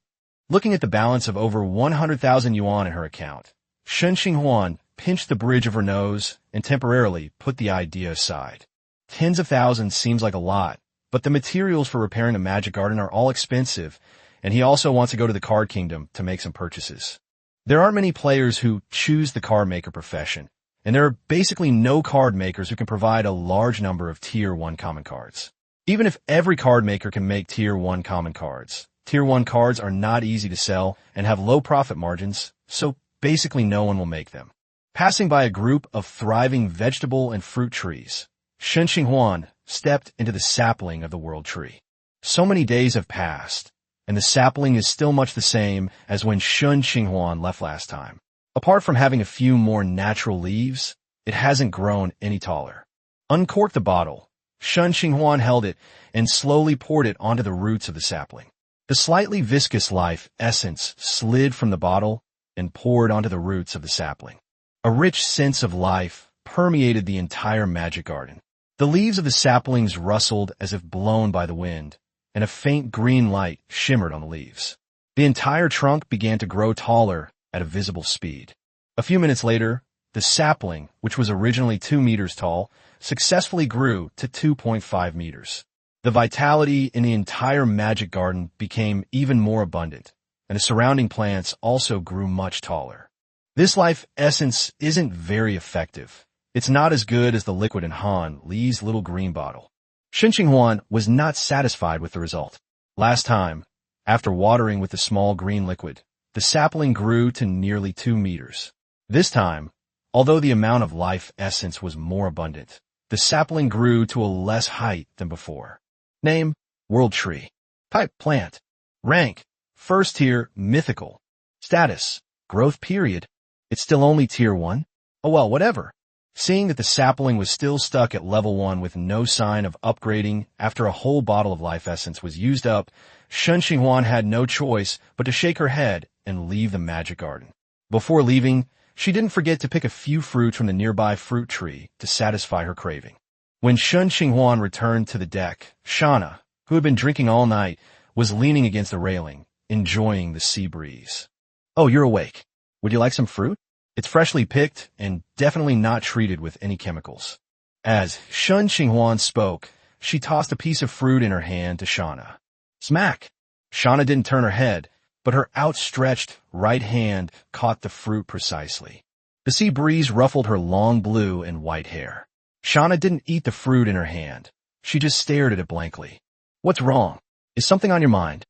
looking at the balance of over 100,000 yuan in her account, Shen Qinghuan pinched the bridge of her nose and temporarily put the idea aside. Tens of thousands seems like a lot, but the materials for repairing a magic garden are all expensive, and he also wants to go to the card kingdom to make some purchases. There aren't many players who choose the card maker profession, and there are basically no card makers who can provide a large number of Tier 1 common cards. Even if every card maker can make Tier 1 common cards, Tier 1 cards are not easy to sell and have low profit margins, so basically no one will make them. Passing by a group of thriving vegetable and fruit trees, Shen Qinghuan stepped into the sapling of the world tree. So many days have passed, and the sapling is still much the same as when Shen Qinghuan left last time. Apart from having a few more natural leaves, it hasn't grown any taller. Uncork the bottle. Shen Qinghuan held it and slowly poured it onto the roots of the sapling. The slightly viscous life essence slid from the bottle and poured onto the roots of the sapling. A rich sense of life permeated the entire magic garden. The leaves of the saplings rustled as if blown by the wind, and a faint green light shimmered on the leaves. The entire trunk began to grow taller at a visible speed. A few minutes later, the sapling, which was originally 2 meters tall, successfully grew to 2.5 meters. The vitality in the entire magic garden became even more abundant, and the surrounding plants also grew much taller. This life essence isn't very effective. It's not as good as the liquid in Han Li's little green bottle. Shen Qinghuan was not satisfied with the result. Last time, after watering with the small green liquid, the sapling grew to nearly 2 meters. This time, although the amount of life essence was more abundant, the sapling grew to a less height than before. Name, World Tree. Type, Plant. Rank, First Tier, Mythical. Status, Growth Period. It's still only Tier 1? Oh well, whatever. Seeing that the sapling was still stuck at level 1 with no sign of upgrading after a whole bottle of life essence was used up, Shen Qinghuan had no choice but to shake her head and leave the magic garden. Before leaving, she didn't forget to pick a few fruits from the nearby fruit tree to satisfy her craving. When Shen Qinghuan returned to the deck, Shauna, who had been drinking all night, was leaning against the railing, enjoying the sea breeze. Oh, you're awake. Would you like some fruit? It's freshly picked and definitely not treated with any chemicals. As Shen Qinghuan spoke, she tossed a piece of fruit in her hand to Shauna. Smack! Shauna didn't turn her head, but her outstretched right hand caught the fruit precisely. The sea breeze ruffled her long blue and white hair. Shauna didn't eat the fruit in her hand. She just stared at it blankly. What's wrong? Is something on your mind?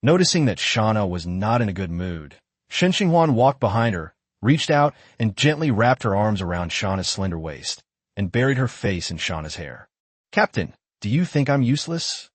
Noticing that Shauna was not in a good mood, Shen Qinghuan walked behind her, reached out and gently wrapped her arms around Shauna's slender waist, and buried her face in Shauna's hair. Captain, do you think I'm useless?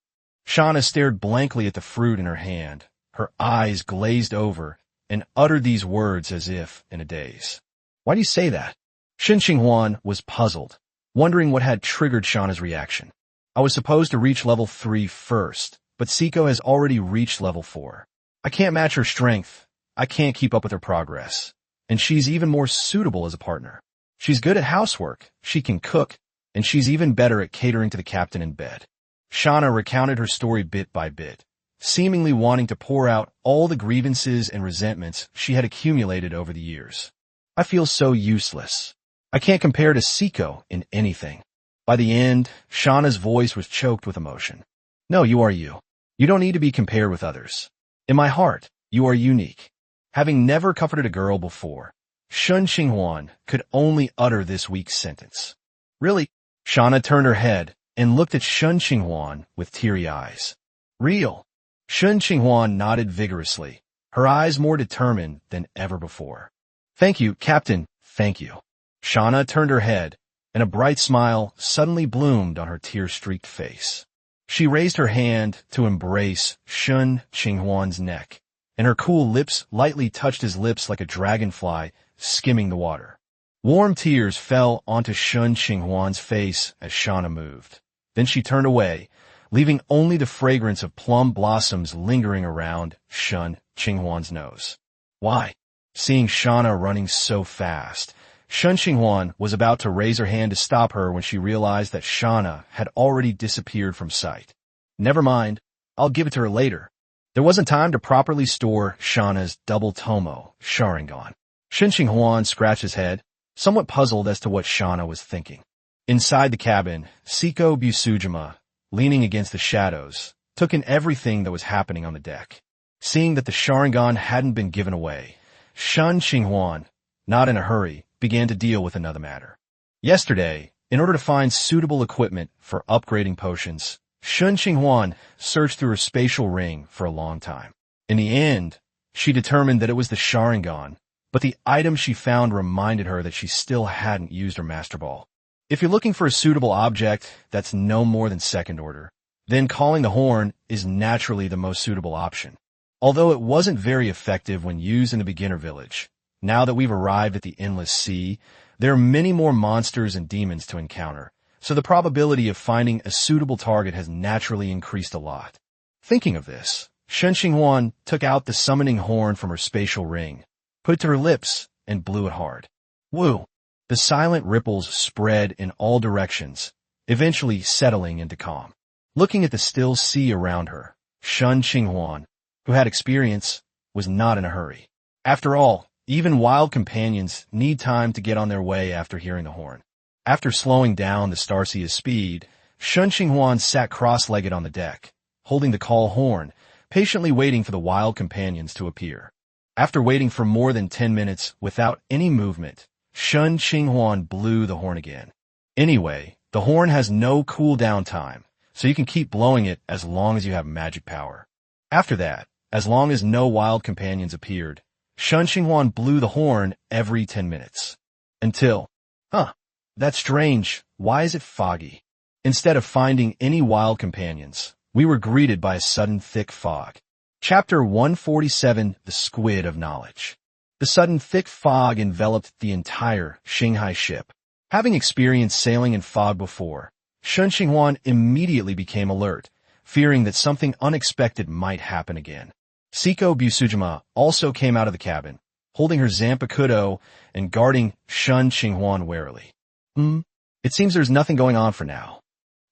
Shauna stared blankly at the fruit in her hand, her eyes glazed over, and uttered these words as if in a daze. Why do you say that? Shen Qinghuan was puzzled, wondering what had triggered Shauna's reaction. I was supposed to reach level 3 first, but Siko has already reached level 4. I can't match her strength. I can't keep up with her progress. And she's even more suitable as a partner. She's good at housework, she can cook, and she's even better at catering to the captain in bed. Shauna recounted her story bit by bit, seemingly wanting to pour out all the grievances and resentments she had accumulated over the years. I feel so useless. I can't compare to Siko in anything. By the end, Shauna's voice was choked with emotion. No, you are you. You don't need to be compared with others. In my heart, you are unique. Having never comforted a girl before, Shen Qinghuan could only utter this weak sentence. Really? Shauna turned her head and looked at Shen Qinghuan with teary eyes. Real. Shen Qinghuan nodded vigorously, her eyes more determined than ever before. Thank you, Captain, thank you. Shauna turned her head, and a bright smile suddenly bloomed on her tear-streaked face. She raised her hand to embrace Shen Qinghuan's neck, and her cool lips lightly touched his lips like a dragonfly skimming the water. Warm tears fell onto Shen Qinghuan's face as Shauna moved. Then she turned away, leaving only the fragrance of plum blossoms lingering around Shen Qinghuan's nose. Why? Seeing Shauna running so fast, Shen Qinghuan was about to raise her hand to stop her when she realized that Shauna had already disappeared from sight. Never mind, I'll give it to her later. There wasn't time to properly store Shauna's double tomo, Sharingan. Shen Qinghuan scratched his head, somewhat puzzled as to what Shauna was thinking. Inside the cabin, Seiko Busujima, leaning against the shadows, took in everything that was happening on the deck. Seeing that the Sharingan hadn't been given away, Shen Qinghuan, not in a hurry, began to deal with another matter. Yesterday, in order to find suitable equipment for upgrading potions, Shen Qinghuan searched through her spatial ring for a long time. In the end, she determined that it was the Sharingan, but the item she found reminded her that she still hadn't used her Master Ball. If you're looking for a suitable object that's no more than second order, then calling the horn is naturally the most suitable option. Although it wasn't very effective when used in the beginner village, now that we've arrived at the Endless Sea, there are many more monsters and demons to encounter, so the probability of finding a suitable target has naturally increased a lot. Thinking of this, Shen Qinghuan took out the summoning horn from her spatial ring, put it to her lips, and blew it hard. Woo! The silent ripples spread in all directions, eventually settling into calm. Looking at the still sea around her, Shen Qinghuan, who had experience, was not in a hurry. After all, even wild companions need time to get on their way after hearing the horn. After slowing down the Starsea's speed, Shen Qinghuan sat cross-legged on the deck, holding the call horn, patiently waiting for the wild companions to appear. After waiting for more than 10 minutes without any movement, Shen Qinghuan blew the horn again. Anyway, the horn has no cooldown time, so you can keep blowing it as long as you have magic power. After that, as long as no wild companions appeared, Shen Qinghuan blew the horn every 10 minutes. Until, that's strange, why is it foggy? Instead of finding any wild companions, we were greeted by a sudden thick fog. Chapter 147, The Squid of Knowledge. The sudden thick fog enveloped the entire Shanghai ship. Having experienced sailing in fog before, Shen Qinghuan immediately became alert, fearing that something unexpected might happen again. Seiko Busujima also came out of the cabin, holding her Zanpakuto and guarding Shen Qinghuan warily. It seems there's nothing going on for now.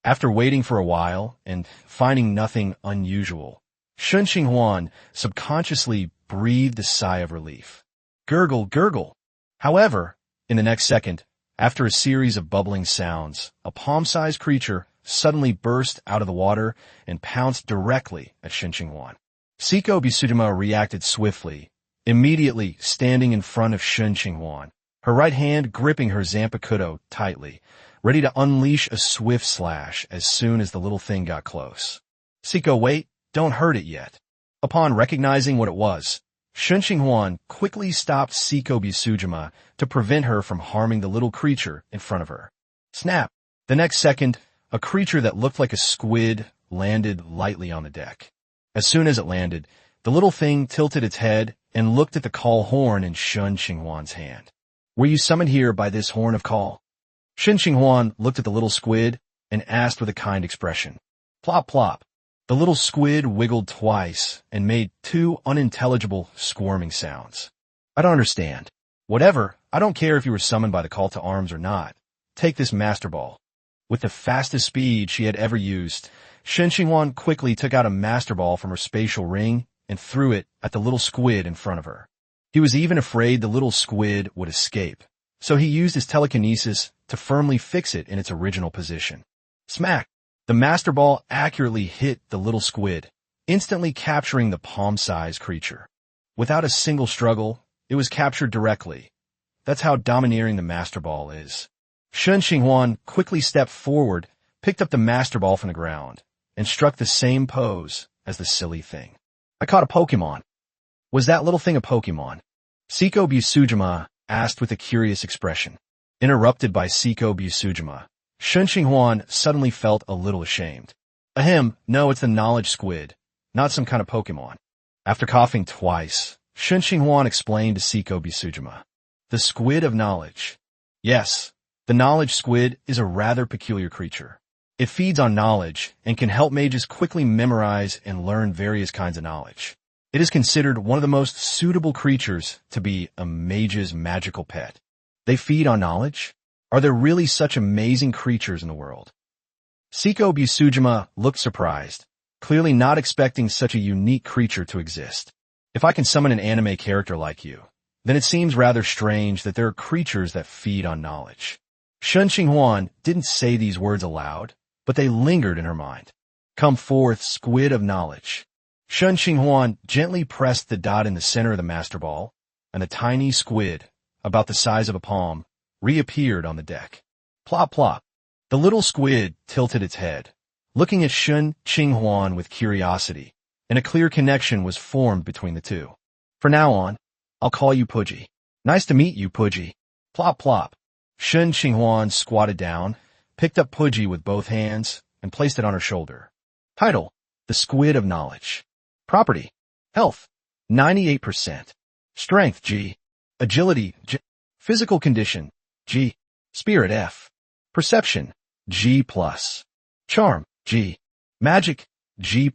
After waiting for a while and finding nothing unusual, Shen Qinghuan subconsciously breathed a sigh of relief. Gurgle, gurgle. However, in the next second, after a series of bubbling sounds, a palm-sized creature suddenly burst out of the water and pounced directly at Shen Qinghuan. Seiko Busujima reacted swiftly, immediately standing in front of Shen Qinghuan, her right hand gripping her Zanpakuto tightly, ready to unleash a swift slash as soon as the little thing got close. Seiko, wait, don't hurt it yet. Upon recognizing what it was, Shen Qinghuan quickly stopped Seiko Busujima to prevent her from harming the little creature in front of her. Snap! The next second, a creature that looked like a squid landed lightly on the deck. As soon as it landed, the little thing tilted its head and looked at the call horn in Shen Qinghuan's hand. Were you summoned here by this horn of call? Shen Qinghuan looked at the little squid and asked with a kind expression. Plop plop. The little squid wiggled twice and made 2 unintelligible squirming sounds. I don't understand. Whatever, I don't care if you were summoned by the call to arms or not. Take this Master Ball. With the fastest speed she had ever used, Shen Qinghuan quickly took out a Master Ball from her spatial ring and threw it at the little squid in front of her. He was even afraid the little squid would escape, so he used his telekinesis to firmly fix it in its original position. Smack! The Master Ball accurately hit the little squid, instantly capturing the palm-sized creature. Without a single struggle, it was captured directly. That's how domineering the Master Ball is. Shen Qinghuan quickly stepped forward, picked up the Master Ball from the ground, and struck the same pose as the silly thing. I caught a Pokemon. Was that little thing a Pokemon? Seiko Busujima asked with a curious expression. Interrupted by Seiko Busujima, Shen Qinghuan suddenly felt a little ashamed. Ahem, no, it's the knowledge squid, not some kind of Pokemon. After coughing twice, Shen Qinghuan explained to Seiko Busujima. The squid of knowledge. Yes, the knowledge squid is a rather peculiar creature. It feeds on knowledge and can help mages quickly memorize and learn various kinds of knowledge. It is considered one of the most suitable creatures to be a mage's magical pet. They feed on knowledge? Are there really such amazing creatures in the world? Seiko Busujima looked surprised, clearly not expecting such a unique creature to exist. If I can summon an anime character like you, then it seems rather strange that there are creatures that feed on knowledge. Shen Qinghuan didn't say these words aloud, but they lingered in her mind. Come forth, squid of knowledge. Shen Qinghuan gently pressed the dot in the center of the master ball, and the tiny squid, about the size of a palm, reappeared on the deck. Plop plop. The little squid tilted its head, looking at Shen Qinghuan with curiosity, and a clear connection was formed between the two. For now on, I'll call you Pudgy. Nice to meet you, Pudgy. Plop plop. Shen Qinghuan squatted down, picked up Pudgy with both hands, and placed it on her shoulder. Title: The Squid of Knowledge. Property: Health, 98%. Strength, G. Agility, G. Physical condition, G. Spirit, F. Perception, G+. Charm, G. Magic, G+.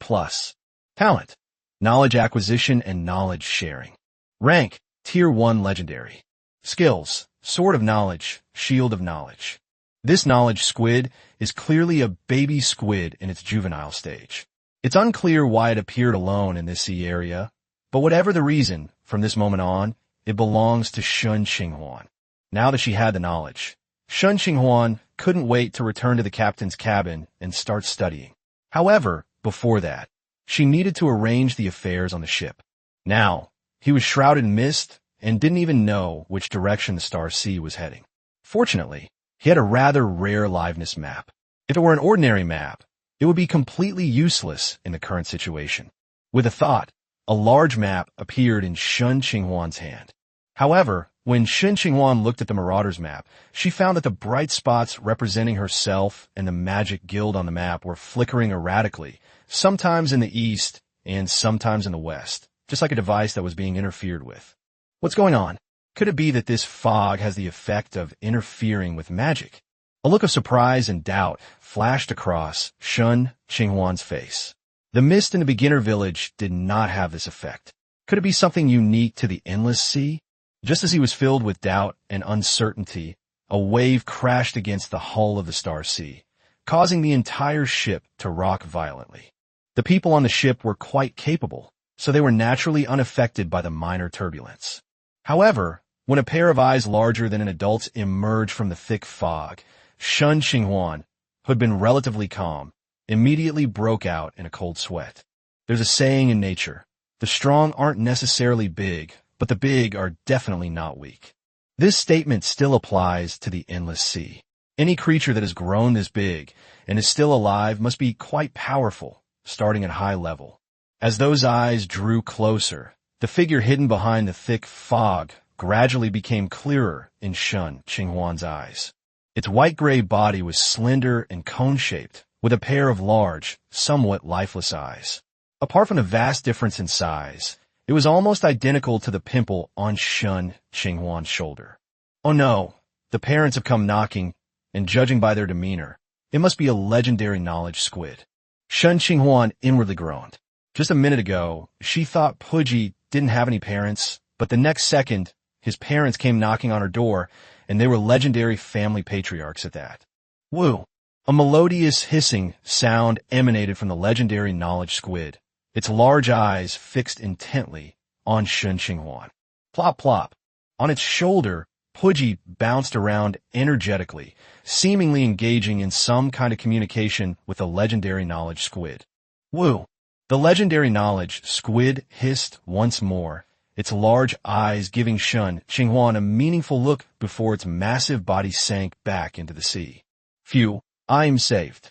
Talent: Knowledge acquisition and knowledge sharing. Rank: Tier 1 Legendary. Skills: Sword of Knowledge, Shield of Knowledge. This knowledge squid is clearly a baby squid in its juvenile stage. It's unclear why it appeared alone in this sea area, but whatever the reason, from this moment on, it belongs to Shen Qinghuan. Now that she had the knowledge, Shen Qinghuan couldn't wait to return to the captain's cabin and start studying. However, before that, she needed to arrange the affairs on the ship. Now, he was shrouded in mist and didn't even know which direction the Star Sea was heading. Fortunately, he had a rather rare liveness map. If it were an ordinary map, it would be completely useless in the current situation. With a thought, a large map appeared in Shen Qinghuan's hand. However, when Shen Qinghuan looked at the Marauder's map, she found that the bright spots representing herself and the magic guild on the map were flickering erratically, sometimes in the east and sometimes in the west, just like a device that was being interfered with. What's going on? Could it be that this fog has the effect of interfering with magic? A look of surprise and doubt flashed across Shen Qinghuan's face. The mist in the beginner village did not have this effect. Could it be something unique to the endless sea? Just as he was filled with doubt and uncertainty, a wave crashed against the hull of the Star Sea, causing the entire ship to rock violently. The people on the ship were quite capable, so they were naturally unaffected by the minor turbulence. However, when a pair of eyes larger than an adult's emerged from the thick fog, Shen Qinghuan, who had been relatively calm, immediately broke out in a cold sweat. There's a saying in nature, the strong aren't necessarily big, but the big are definitely not weak. This statement still applies to the endless sea. Any creature that has grown this big and is still alive must be quite powerful, starting at high level. As those eyes drew closer, the figure hidden behind the thick fog gradually became clearer in Shen Qinghuan's eyes. Its white-gray body was slender and cone-shaped, with a pair of large, somewhat lifeless eyes. Apart from the vast difference in size, it was almost identical to the pimple on Shen Qinghuan's shoulder. Oh no, the parents have come knocking, and judging by their demeanor, it must be a legendary knowledge squid. Shen Qinghuan inwardly groaned. Just a minute ago, she thought Pudgy didn't have any parents, but the next second, his parents came knocking on her door, and they were legendary family patriarchs at that. Woo! A melodious hissing sound emanated from the legendary knowledge squid, its large eyes fixed intently on Shen Qinghuan. Plop plop. On its shoulder, Pudgy bounced around energetically, seemingly engaging in some kind of communication with the legendary knowledge squid. Woo! The legendary knowledge squid hissed once more, its large eyes giving Shen Qinghuan a meaningful look before its massive body sank back into the sea. Phew, I'm saved.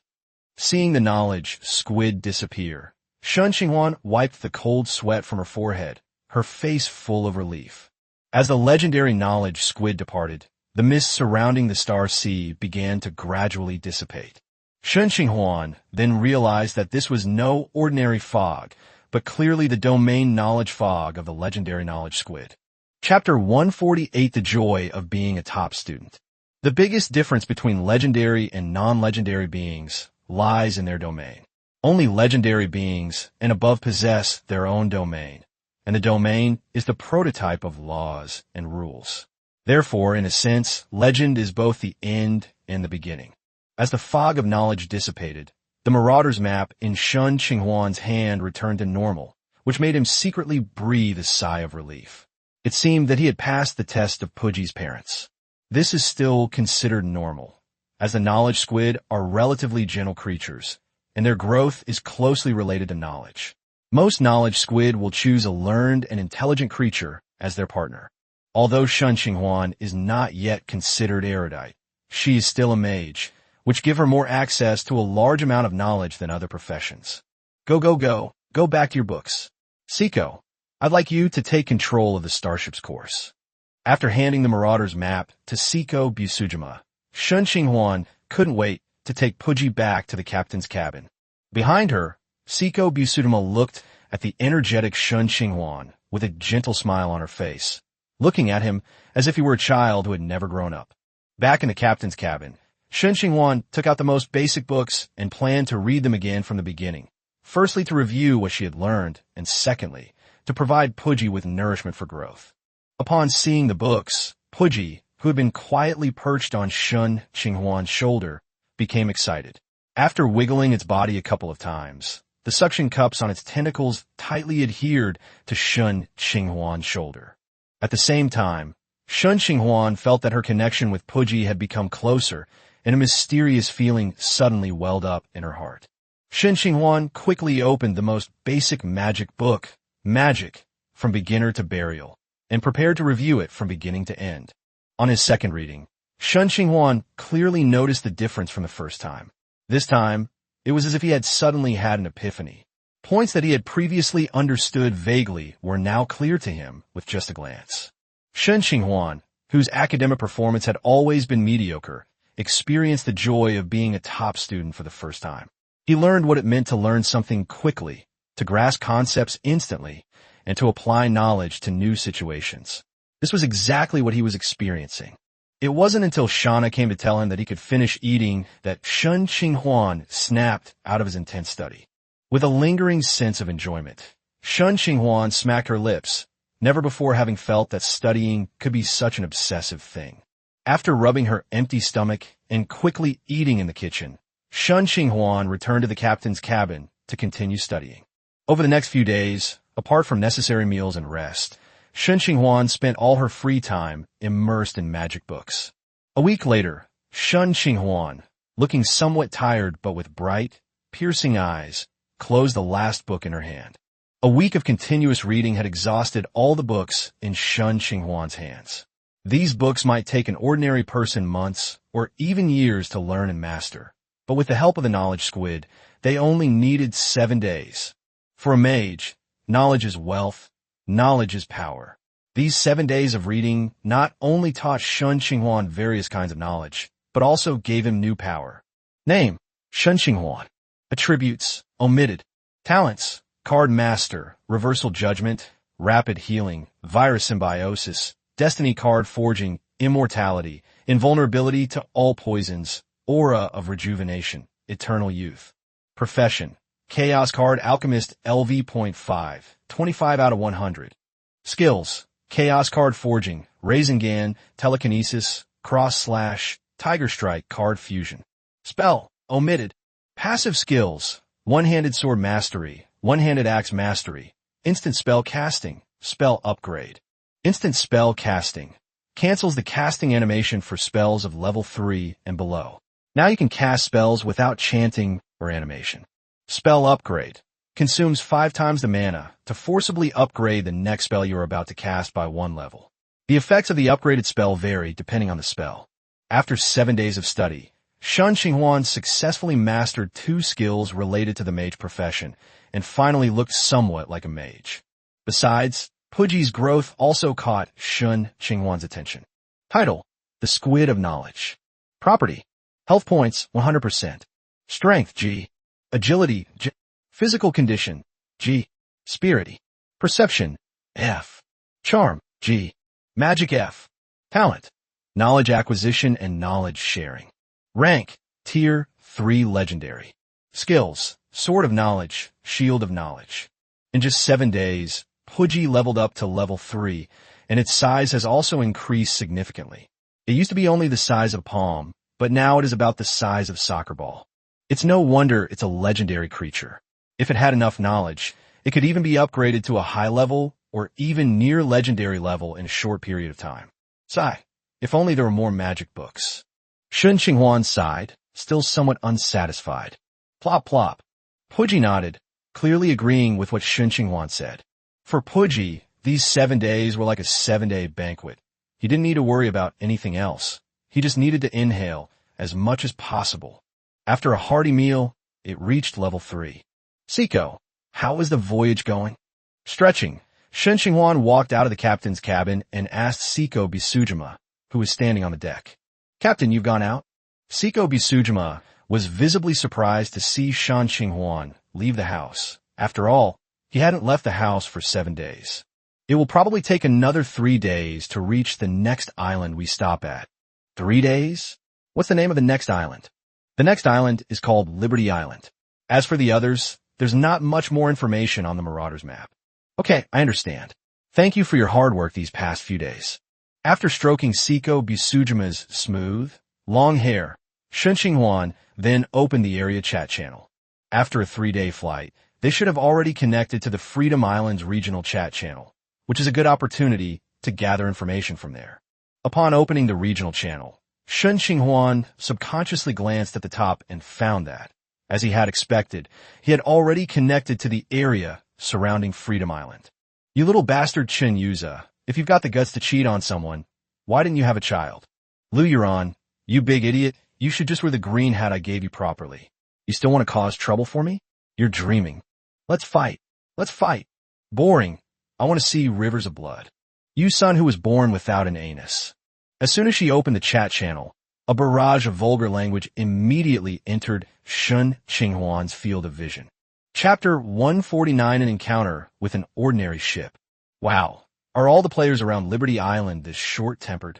Seeing the knowledge squid disappear, Shen Qinghuan wiped the cold sweat from her forehead, her face full of relief. As the legendary knowledge squid departed, the mist surrounding the Star Sea began to gradually dissipate. Shen Qinghuan then realized that this was no ordinary fog, but clearly the domain knowledge fog of the legendary knowledge squid. Chapter 148: The Joy of Being a Top Student. The biggest difference between legendary and non-legendary beings lies in their domain. Only legendary beings and above possess their own domain, and the domain is the prototype of laws and rules. Therefore, in a sense, legend is both the end and the beginning. As the fog of knowledge dissipated, the Marauder's map in Shen Qinghuan's hand returned to normal, which made him secretly breathe a sigh of relief. It seemed that he had passed the test of Pudgy's parents. This is still considered normal, as the knowledge squid are relatively gentle creatures, and their growth is closely related to knowledge. Most knowledge squid will choose a learned and intelligent creature as their partner. Although Shen Qinghuan is not yet considered erudite, she is still a mage, which give her more access to a large amount of knowledge than other professions. Go back to your books. Siko, I'd like you to take control of the starship's course. After handing the Marauder's map to Siko Busujima, Shen Qinghuan couldn't wait to take Pudgy back to the captain's cabin. Behind her, Siko Busujima looked at the energetic Shen Qinghuan with a gentle smile on her face, looking at him as if he were a child who had never grown up. Back in the captain's cabin, Shen Qinghuan took out the most basic books and planned to read them again from the beginning. Firstly, to review what she had learned, and secondly, to provide Pudgy with nourishment for growth. Upon seeing the books, Pudgy, who had been quietly perched on Shen Qinghuan's shoulder, became excited. After wiggling its body a couple of times, the suction cups on its tentacles tightly adhered to Shen Qinghuan's shoulder. At the same time, Shen Qinghuan felt that her connection with Pudgy had become closer, and a mysterious feeling suddenly welled up in her heart. Shen Qinghuan quickly opened the most basic magic book, Magic, from Beginner to Burial, and prepared to review it from beginning to end. On his second reading, Shen Qinghuan clearly noticed the difference from the first time. This time, it was as if he had suddenly had an epiphany. Points that he had previously understood vaguely were now clear to him with just a glance. Shen Qinghuan, whose academic performance had always been mediocre, experienced the joy of being a top student for the first time. He learned what it meant to learn something quickly, to grasp concepts instantly, and to apply knowledge to new situations. This was exactly what he was experiencing. It wasn't until Shauna came to tell him that he could finish eating that Shen Qinghuan snapped out of his intense study. With a lingering sense of enjoyment, Shen Qinghuan smacked her lips, never before having felt that studying could be such an obsessive thing. After rubbing her empty stomach and quickly eating in the kitchen, Shen Qinghuan returned to the captain's cabin to continue studying. Over the next few days, apart from necessary meals and rest, Shen Qinghuan spent all her free time immersed in magic books. A week later, Shen Qinghuan, looking somewhat tired but with bright, piercing eyes, closed the last book in her hand. A week of continuous reading had exhausted all the books in Shen Qinghuan's hands. These books might take an ordinary person months or even years to learn and master, but with the help of the knowledge squid, they only needed 7 days. For a mage, knowledge is wealth, knowledge is power. These 7 days of reading not only taught Shen Qinghuan various kinds of knowledge, but also gave him new power. Name: Shen Qinghuan. Attributes: omitted. Talents: Card Master, Reversal Judgment, Rapid Healing, Virus Symbiosis, Destiny Card Forging, Immortality, Invulnerability to all poisons, Aura of Rejuvenation, Eternal Youth. Profession: Chaos Card Alchemist LV.5, 25 out of 100. Skills: Chaos Card Forging, Rasengan, Telekinesis, Cross/, Tiger Strike Card Fusion. Spell: omitted. Passive skills: One-Handed Sword Mastery, One-Handed Axe Mastery, Instant Spell Casting, Spell Upgrade. Instant Spell Casting cancels the casting animation for spells of level 3 and below. Now you can cast spells without chanting or animation. Spell Upgrade consumes 5 times the mana to forcibly upgrade the next spell you are about to cast by 1 level. The effects of the upgraded spell vary depending on the spell. After 7 days of study, Shen Qinghuan successfully mastered 2 skills related to the mage profession and finally looked somewhat like a mage. Besides, Pudgy's growth also caught Shen Qinghuan's attention. Title: The Squid of Knowledge. Property: Health points 100%. Strength G. Agility G. Physical condition G. Spirit. Perception F. Charm G. Magic F. Talent: Knowledge acquisition and knowledge sharing. Rank: Tier 3 Legendary. Skills: Sword of Knowledge, Shield of Knowledge. In just 7 days, Pudgy leveled up to level 3 and its size has also increased significantly. It used to be only the size of a palm, but now it is about the size of a soccer ball. It's no wonder it's a legendary creature. If it had enough knowledge, it could even be upgraded to a high level or even near legendary level in a short period of time. Sigh. If only there were more magic books. Shen Qinghuan sighed, still somewhat unsatisfied. Plop plop. Pudgy nodded, clearly agreeing with what Shen Qinghuan said. For Pudgy, these 7 days were like a 7-day banquet. He didn't need to worry about anything else. He just needed to inhale as much as possible. After a hearty meal, it reached level 3. Siko, how is the voyage going? Stretching, Shen Qinghuan walked out of the captain's cabin and asked Siko Bisujima, who was standing on the deck. Captain, you've gone out? Siko Bisujima was visibly surprised to see Shen Qinghuan leave the house. After all, he hadn't left the house for 7 days. It will probably take another 3 days to reach the next island we stop at. 3 days? What's the name of the next island? The next island is called Liberty Island. As for the others, there's not much more information on the Marauder's map. Okay, I understand. Thank you for your hard work these past few days. After stroking Siko Bisujima's smooth, long hair, Shen Qinghuan then opened the area chat channel. After a 3-day flight, they should have already connected to the Freedom Islands regional chat channel, which is a good opportunity to gather information from there. Upon opening the regional channel, Shen Qinghuan subconsciously glanced at the top and found that, as he had expected, he had already connected to the area surrounding Freedom Island. You little bastard Chen Yuza, if you've got the guts to cheat on someone, why didn't you have a child? Lu Yuran, you big idiot, you should just wear the green hat I gave you properly. You still want to cause trouble for me? You're dreaming. Let's fight. Let's fight. Boring. I want to see rivers of blood. You son who was born without an anus. As soon as she opened the chat channel, a barrage of vulgar language immediately entered Shen Qinghuan's field of vision. Chapter 149, an encounter with an ordinary ship. Wow. Are all the players around Liberty Island this short-tempered?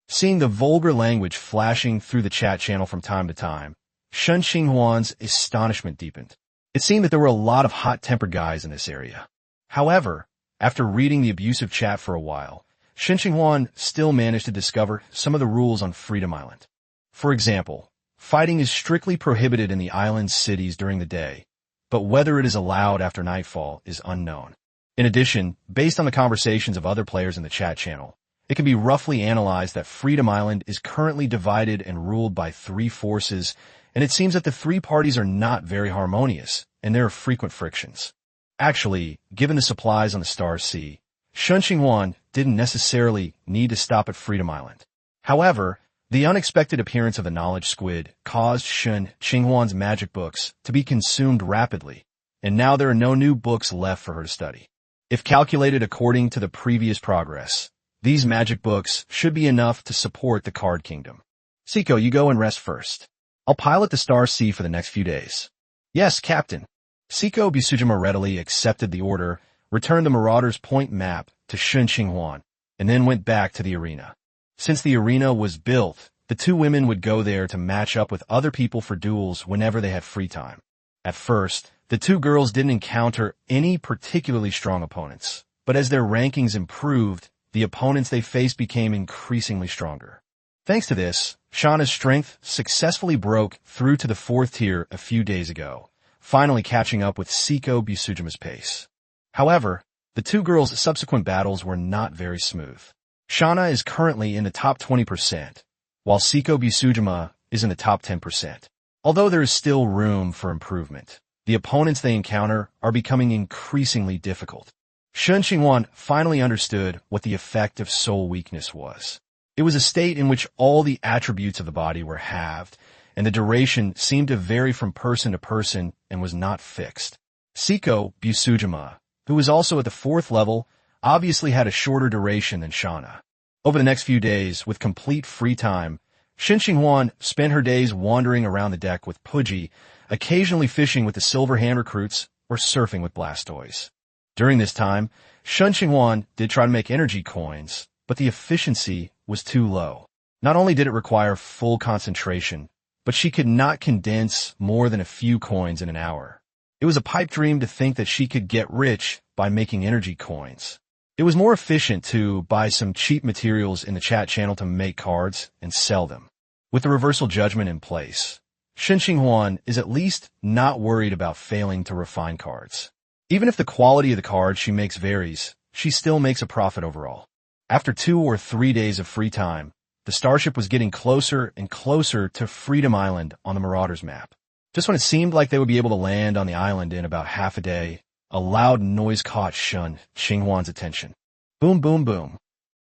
Seeing the vulgar language flashing through the chat channel from time to time, Shen Qinghuan's astonishment deepened. It seemed that there were a lot of hot-tempered guys in this area. However, after reading the abusive chat for a while, Shen Qinghuan still managed to discover some of the rules on Freedom Island. For example, fighting is strictly prohibited in the island's cities during the day, but whether it is allowed after nightfall is unknown. In addition, based on the conversations of other players in the chat channel, it can be roughly analyzed that Freedom Island is currently divided and ruled by 3 forces, and it seems that the 3 parties are not very harmonious, and there are frequent frictions. Actually, given the supplies on the Star Sea, Shen Qinghuan didn't necessarily need to stop at Freedom Island. However, the unexpected appearance of the knowledge squid caused Shen Qinghuan's magic books to be consumed rapidly, and now there are no new books left for her to study. If calculated according to the previous progress, these magic books should be enough to support the Card Kingdom. Siko, you go and rest first. I'll pilot the Star Sea for the next few days. Yes, Captain. Siko Bisujima readily accepted the order, returned the Marauder's point map to Shen Qinghuan, and then went back to the arena. Since the arena was built, the 2 women would go there to match up with other people for duels whenever they had free time. At first, the 2 girls didn't encounter any particularly strong opponents, but as their rankings improved, the opponents they faced became increasingly stronger. Thanks to this, Shauna's strength successfully broke through to the 4th tier a few days ago, finally catching up with Siko Bisujima's pace. However, the 2 girls' subsequent battles were not very smooth. Shauna is currently in the top 20%, while Siko Bisujima is in the top 10%. Although there is still room for improvement, the opponents they encounter are becoming increasingly difficult. Shen Qinghuan finally understood what the effect of soul weakness was. It was a state in which all the attributes of the body were halved, and the duration seemed to vary from person to person and was not fixed. Siko Bisujima, who was also at the 4th level, obviously had a shorter duration than Shauna. Over the next few days, with complete free time, Shen Qinghuan spent her days wandering around the deck with Pudgy, occasionally fishing with the Silver Hand recruits or surfing with Blastoise. During this time, Shen Qinghuan did try to make energy coins, but the efficiency was too low. Not only did it require full concentration, but she could not condense more than a few coins in an hour. It was a pipe dream to think that she could get rich by making energy coins. It was more efficient to buy some cheap materials in the chat channel to make cards and sell them. With the reversal judgment in place, Shen Qinghuan is at least not worried about failing to refine cards. Even if the quality of the cards she makes varies, she still makes a profit overall. After 2 or 3 days of free time, the starship was getting closer and closer to Freedom Island on the Marauders map. Just when it seemed like they would be able to land on the island in about half a day, a loud noise caught Shen Qinghuan's attention. Boom, boom, boom.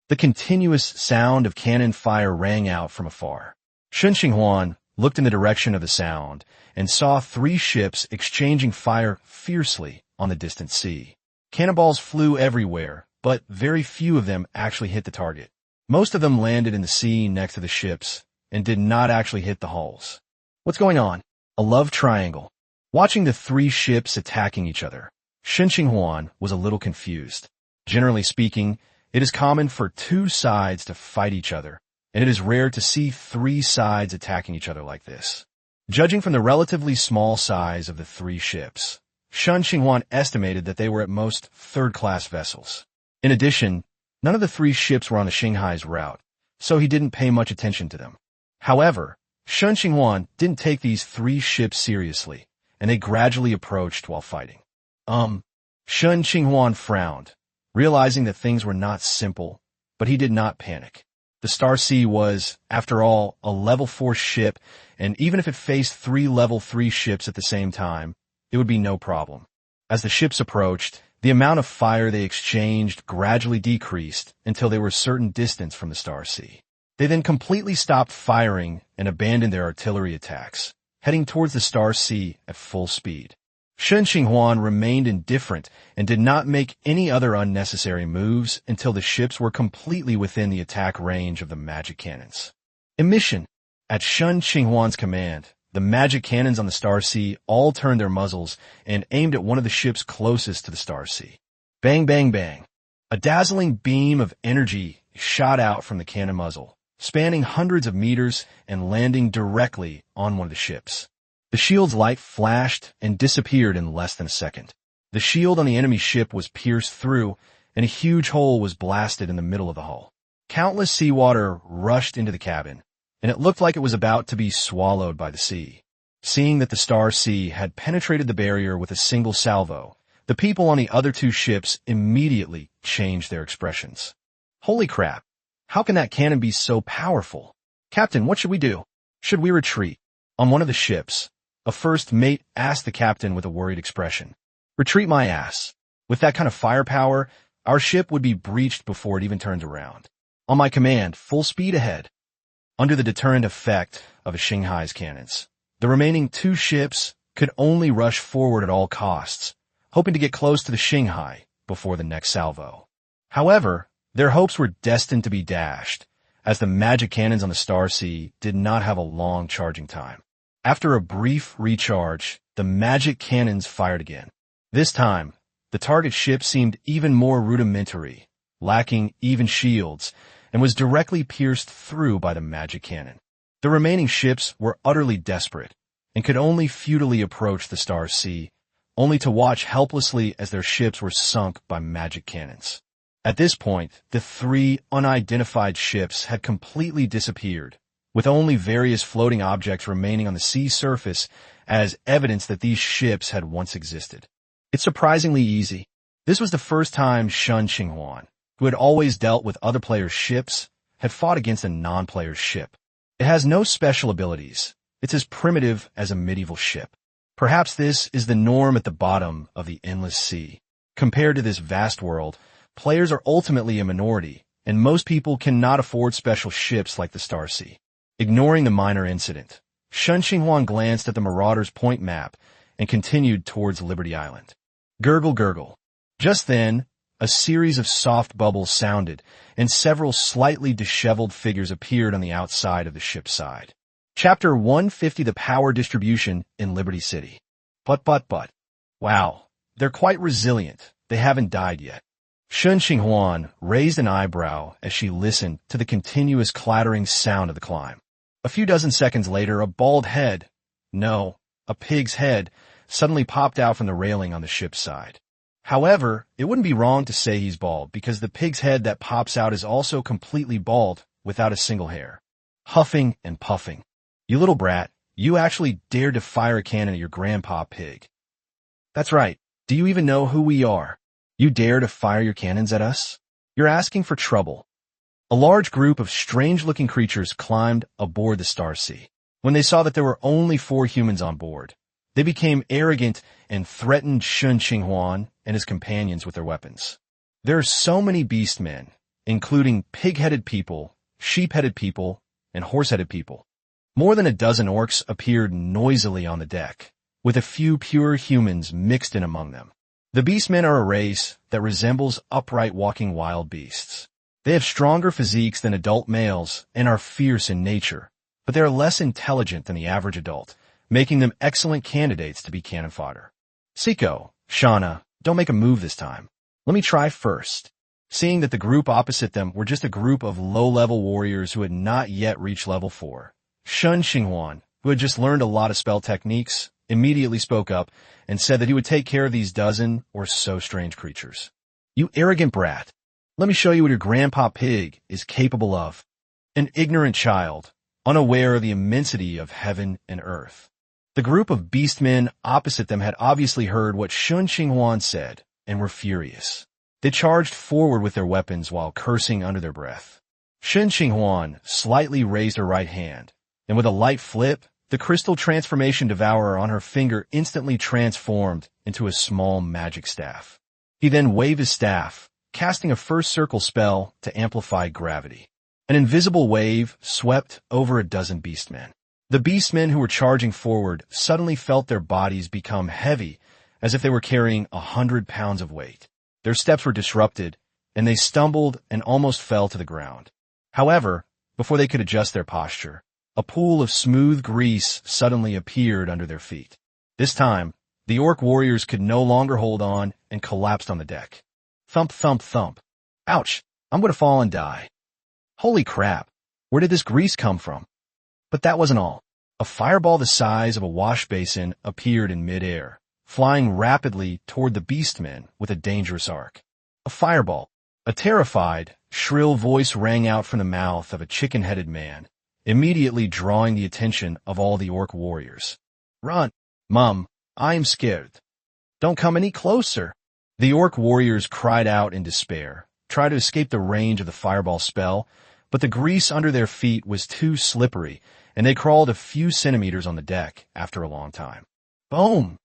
The continuous sound of cannon fire rang out from afar. Shen Qinghuan looked in the direction of the sound and saw 3 ships exchanging fire fiercely on the distant sea. Cannonballs flew everywhere, but very few of them actually hit the target. Most of them landed in the sea next to the ships and did not actually hit the hulls. What's going on? A love triangle. Watching the 3 ships attacking each other, Shen Qinghuan was a little confused. Generally speaking, it is common for 2 sides to fight each other, and it is rare to see 3 sides attacking each other like this. Judging from the relatively small size of the 3 ships, Shen Qinghuan estimated that they were at most third-class vessels. In addition, none of the 3 ships were on the Shanghai's route, so he didn't pay much attention to them. However, Shen Qinghuan didn't take these 3 ships seriously, and they gradually approached while fighting. Shen Qinghuan frowned, realizing that things were not simple, but he did not panic. The Star Sea was, after all, a level 4 ship, and even if it faced 3 level 3 ships at the same time, it would be no problem. As the ships approached, the amount of fire they exchanged gradually decreased until they were a certain distance from the Star Sea. They then completely stopped firing and abandoned their artillery attacks, heading towards the Star Sea at full speed. Shen Qinghuan remained indifferent and did not make any other unnecessary moves until the ships were completely within the attack range of the magic cannons. Emission. At Shen Qinghuan's command, the magic cannons on the Star Sea all turned their muzzles and aimed at one of the ships closest to the Star Sea. Bang, bang, bang. A dazzling beam of energy shot out from the cannon muzzle, spanning hundreds of meters and landing directly on one of the ships. The shield's light flashed and disappeared in less than a second. The shield on the enemy ship was pierced through, and a huge hole was blasted in the middle of the hull. Countless seawater rushed into the cabin, and it looked like it was about to be swallowed by the sea. Seeing that the Star Sea had penetrated the barrier with a single salvo, the people on the other 2 ships immediately changed their expressions. Holy crap! How can that cannon be so powerful? Captain, what should we do? Should we retreat? On one of the ships, a first mate asked the captain with a worried expression. Retreat my ass. With that kind of firepower, our ship would be breached before it even turned around. On my command, full speed ahead. Under the deterrent effect of the Shanghai's cannons, the remaining 2 ships could only rush forward at all costs, hoping to get close to the Shanghai before the next salvo. However, their hopes were destined to be dashed, as the magic cannons on the Star Sea did not have a long charging time. After a brief recharge, the magic cannons fired again. This time, the target ship seemed even more rudimentary, lacking even shields, and was directly pierced through by the magic cannon. The remaining ships were utterly desperate and could only futilely approach the Star Sea, only to watch helplessly as their ships were sunk by magic cannons. At this point, the 3 unidentified ships had completely disappeared, with only various floating objects remaining on the sea surface as evidence that these ships had once existed. It's surprisingly easy. This was the first time Shen Qinghuan, who had always dealt with other players' ships, had fought against a non-player's ship. It has no special abilities. It's as primitive as a medieval ship. Perhaps this is the norm at the bottom of the endless sea. Compared to this vast world, players are ultimately a minority, and most people cannot afford special ships like the Star Sea. Ignoring the minor incident, Shen Qinghuan glanced at the Marauders' point map and continued towards Liberty Island. Gurgle, gurgle. Just then, a series of soft bubbles sounded, and several slightly disheveled figures appeared on the outside of the ship's side. Chapter 150, The Power Distribution in Liberty City. But. Wow, they're quite resilient. They haven't died yet. Shen Qinghuan raised an eyebrow as she listened to the continuous clattering sound of the climb. A few dozen seconds later, a bald head, no, a pig's head, suddenly popped out from the railing on the ship's side. However, it wouldn't be wrong to say he's bald because the pig's head that pops out is also completely bald without a single hair. Huffing and puffing. You little brat, you actually dared to fire a cannon at your grandpa pig. That's right. Do you even know who we are? You dare to fire your cannons at us? You're asking for trouble. A large group of strange-looking creatures climbed aboard the Star Sea. When they saw that there were only 4 humans on board, they became arrogant and threatened Shen Qinghuan and his companions with their weapons. There are so many beastmen, including pig-headed people, sheep-headed people, and horse-headed people. More than a dozen orcs appeared noisily on the deck, with a few pure humans mixed in among them. The beastmen are a race that resembles upright walking wild beasts. They have stronger physiques than adult males and are fierce in nature, but they are less intelligent than the average adult, making them excellent candidates to be cannon fodder. Siko, Shauna, don't make a move this time. Let me try first. Seeing that the group opposite them were just a group of low-level warriors who had not yet reached level 4, Shen Qinghuan, who had just learned a lot of spell techniques, immediately spoke up and said that he would take care of these dozen or so strange creatures. You arrogant brat. Let me show you what your grandpa pig is capable of. An ignorant child, unaware of the immensity of heaven and earth. The group of beastmen opposite them had obviously heard what Shen Qinghuan said and were furious. They charged forward with their weapons while cursing under their breath. Shen Qinghuan slightly raised her right hand, and with a light flip, the crystal transformation devourer on her finger instantly transformed into a small magic staff. He then waved his staff, casting a first circle spell to amplify gravity. An invisible wave swept over a dozen beastmen. The beastmen who were charging forward suddenly felt their bodies become heavy, as if they were carrying 100 pounds of weight. Their steps were disrupted, and they stumbled and almost fell to the ground. However, before they could adjust their posture, a pool of smooth grease suddenly appeared under their feet. This time, the orc warriors could no longer hold on and collapsed on the deck. Thump, thump, thump. Ouch, I'm going to fall and die. Holy crap, where did this grease come from? But that wasn't all. A fireball the size of a wash basin appeared in midair, flying rapidly toward the beastmen with a dangerous arc. A fireball. A terrified, shrill voice rang out from the mouth of a chicken-headed man, immediately drawing the attention of all the orc warriors. Run, Mum, I'm scared. Don't come any closer. The orc warriors cried out in despair, tried to escape the range of the fireball spell, but the grease under their feet was too slippery, and they crawled a few centimeters on the deck after a long time. Boom!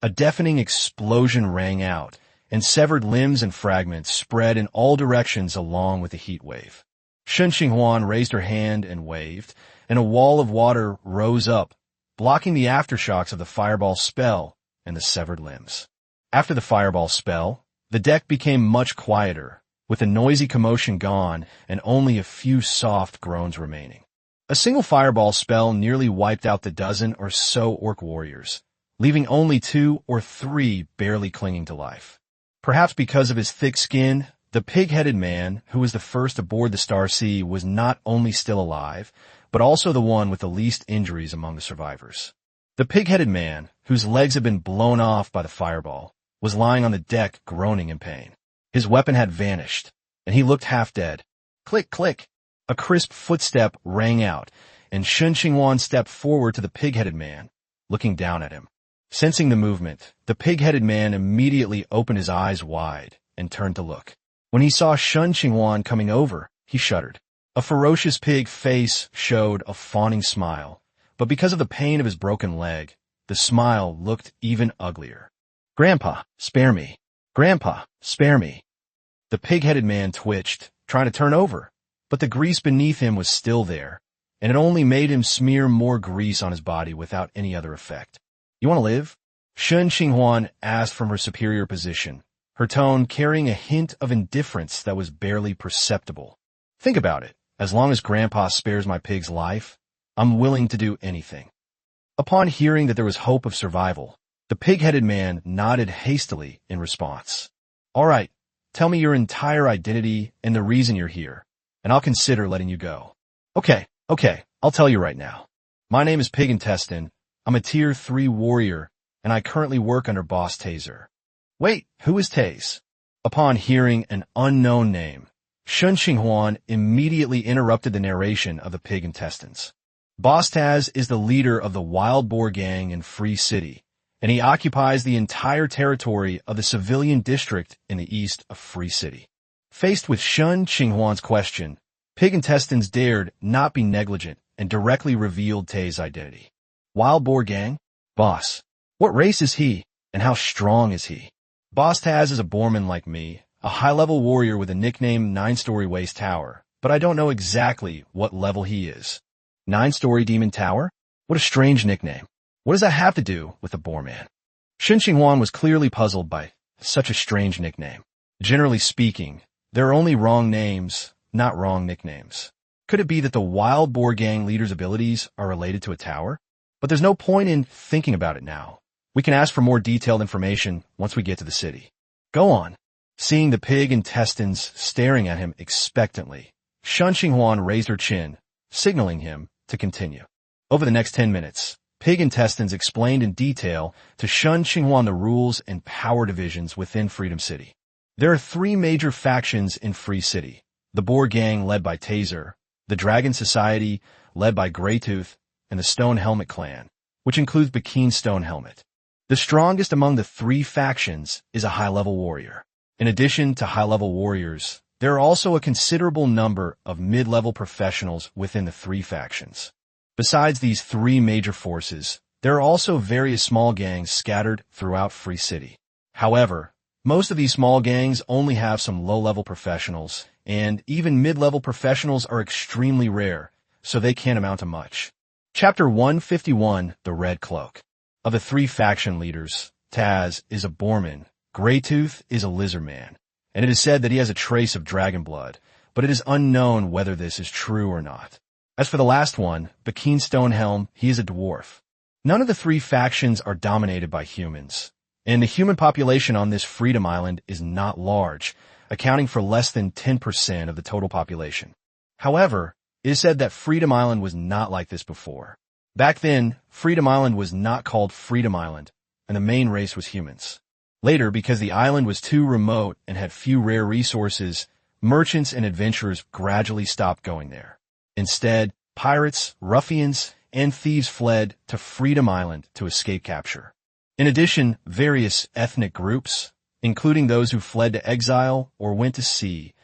A deafening explosion rang out, and severed limbs and fragments spread in all directions along with the heat wave. Shen Qinghuan raised her hand and waved, and a wall of water rose up, blocking the aftershocks of the fireball spell and the severed limbs. After the fireball spell, the deck became much quieter, with the noisy commotion gone and only a few soft groans remaining. A single fireball spell nearly wiped out the dozen or so orc warriors, leaving only 2 or 3 barely clinging to life. Perhaps because of his thick skin, the pig-headed man, who was the first aboard the Star Sea, was not only still alive, but also the one with the least injuries among the survivors. The pig-headed man, whose legs had been blown off by the fireball, was lying on the deck groaning in pain. His weapon had vanished, and he looked half dead. Click, click! A crisp footstep rang out, and Shen Qinghuan stepped forward to the pig-headed man, looking down at him. Sensing the movement, the pig-headed man immediately opened his eyes wide and turned to look. When he saw Shen Qinghuan coming over, he shuddered. A ferocious pig face showed a fawning smile, but because of the pain of his broken leg, the smile looked even uglier. Grandpa, spare me. Grandpa, spare me. The pig-headed man twitched, trying to turn over, but the grease beneath him was still there, and it only made him smear more grease on his body without any other effect. You want to live? Shen Qinghuan asked from her superior position, her tone carrying a hint of indifference that was barely perceptible. Think about it. As long as Grandpa spares my pig's life, I'm willing to do anything. Upon hearing that there was hope of survival, the pig-headed man nodded hastily in response. All right, tell me your entire identity and the reason you're here, and I'll consider letting you go. Okay, I'll tell you right now. My name is Pig Intestine. I'm a Tier 3 warrior, and I currently work under Boss Taser. Wait, who is Taze? Upon hearing an unknown name, Shen Qinghuan immediately interrupted the narration of the pig intestines. Boss Taz is the leader of the Wild Boar Gang in Free City, and he occupies the entire territory of the civilian district in the east of Free City. Faced with Shen Qinghuan's question, Pig Intestines dared not be negligent and directly revealed Tae's identity. Wild Boar Gang? Boss. What race is he, and how strong is he? Boss Taz is a boarman like me, a high-level warrior with a nickname 9-Story Waste Tower, but I don't know exactly what level he is. 9-Story Demon Tower? What a strange nickname. What does that have to do with the Boarman? Shen Qinghuan was clearly puzzled by such a strange nickname. Generally speaking, there are only wrong names, not wrong nicknames. Could it be that the Wild Boar Gang leader's abilities are related to a tower? But there's no point in thinking about it now. We can ask for more detailed information once we get to the city. Go on. Seeing the pig intestines staring at him expectantly, Shen Qinghuan raised her chin, signaling him to continue. Over the next 10 minutes, Pig Intestines explained in detail to Shen Qinghuan the rules and power divisions within Freedom City. There are 3 major factions in Free City: the Boar Gang led by Taser, the Dragon Society led by Greytooth, and the Stone Helmet Clan, which includes Bakeen Stone Helmet. The strongest among the 3 factions is a high-level warrior. In addition to high-level warriors, there are also a considerable number of mid-level professionals within the 3 factions. Besides these 3 major forces, there are also various small gangs scattered throughout Free City. However, most of these small gangs only have some low-level professionals, and even mid-level professionals are extremely rare, so they can't amount to much. Chapter 151, The Red Cloak. Of the 3 faction leaders, Taz is a Boarman, Greytooth is a Lizardman, and it is said that he has a trace of dragon blood, but it is unknown whether this is true or not. As for the last one, Bakeen Stonehelm, he is a dwarf. None of the 3 factions are dominated by humans, and the human population on this Freedom Island is not large, accounting for less than 10% of the total population. However, it is said that Freedom Island was not like this before. Back then, Freedom Island was not called Freedom Island, and the main race was humans. Later, because the island was too remote and had few rare resources, merchants and adventurers gradually stopped going there. Instead, pirates, ruffians, and thieves fled to Freedom Island to escape capture. In addition, various ethnic groups, including those who fled to exile or went to sea,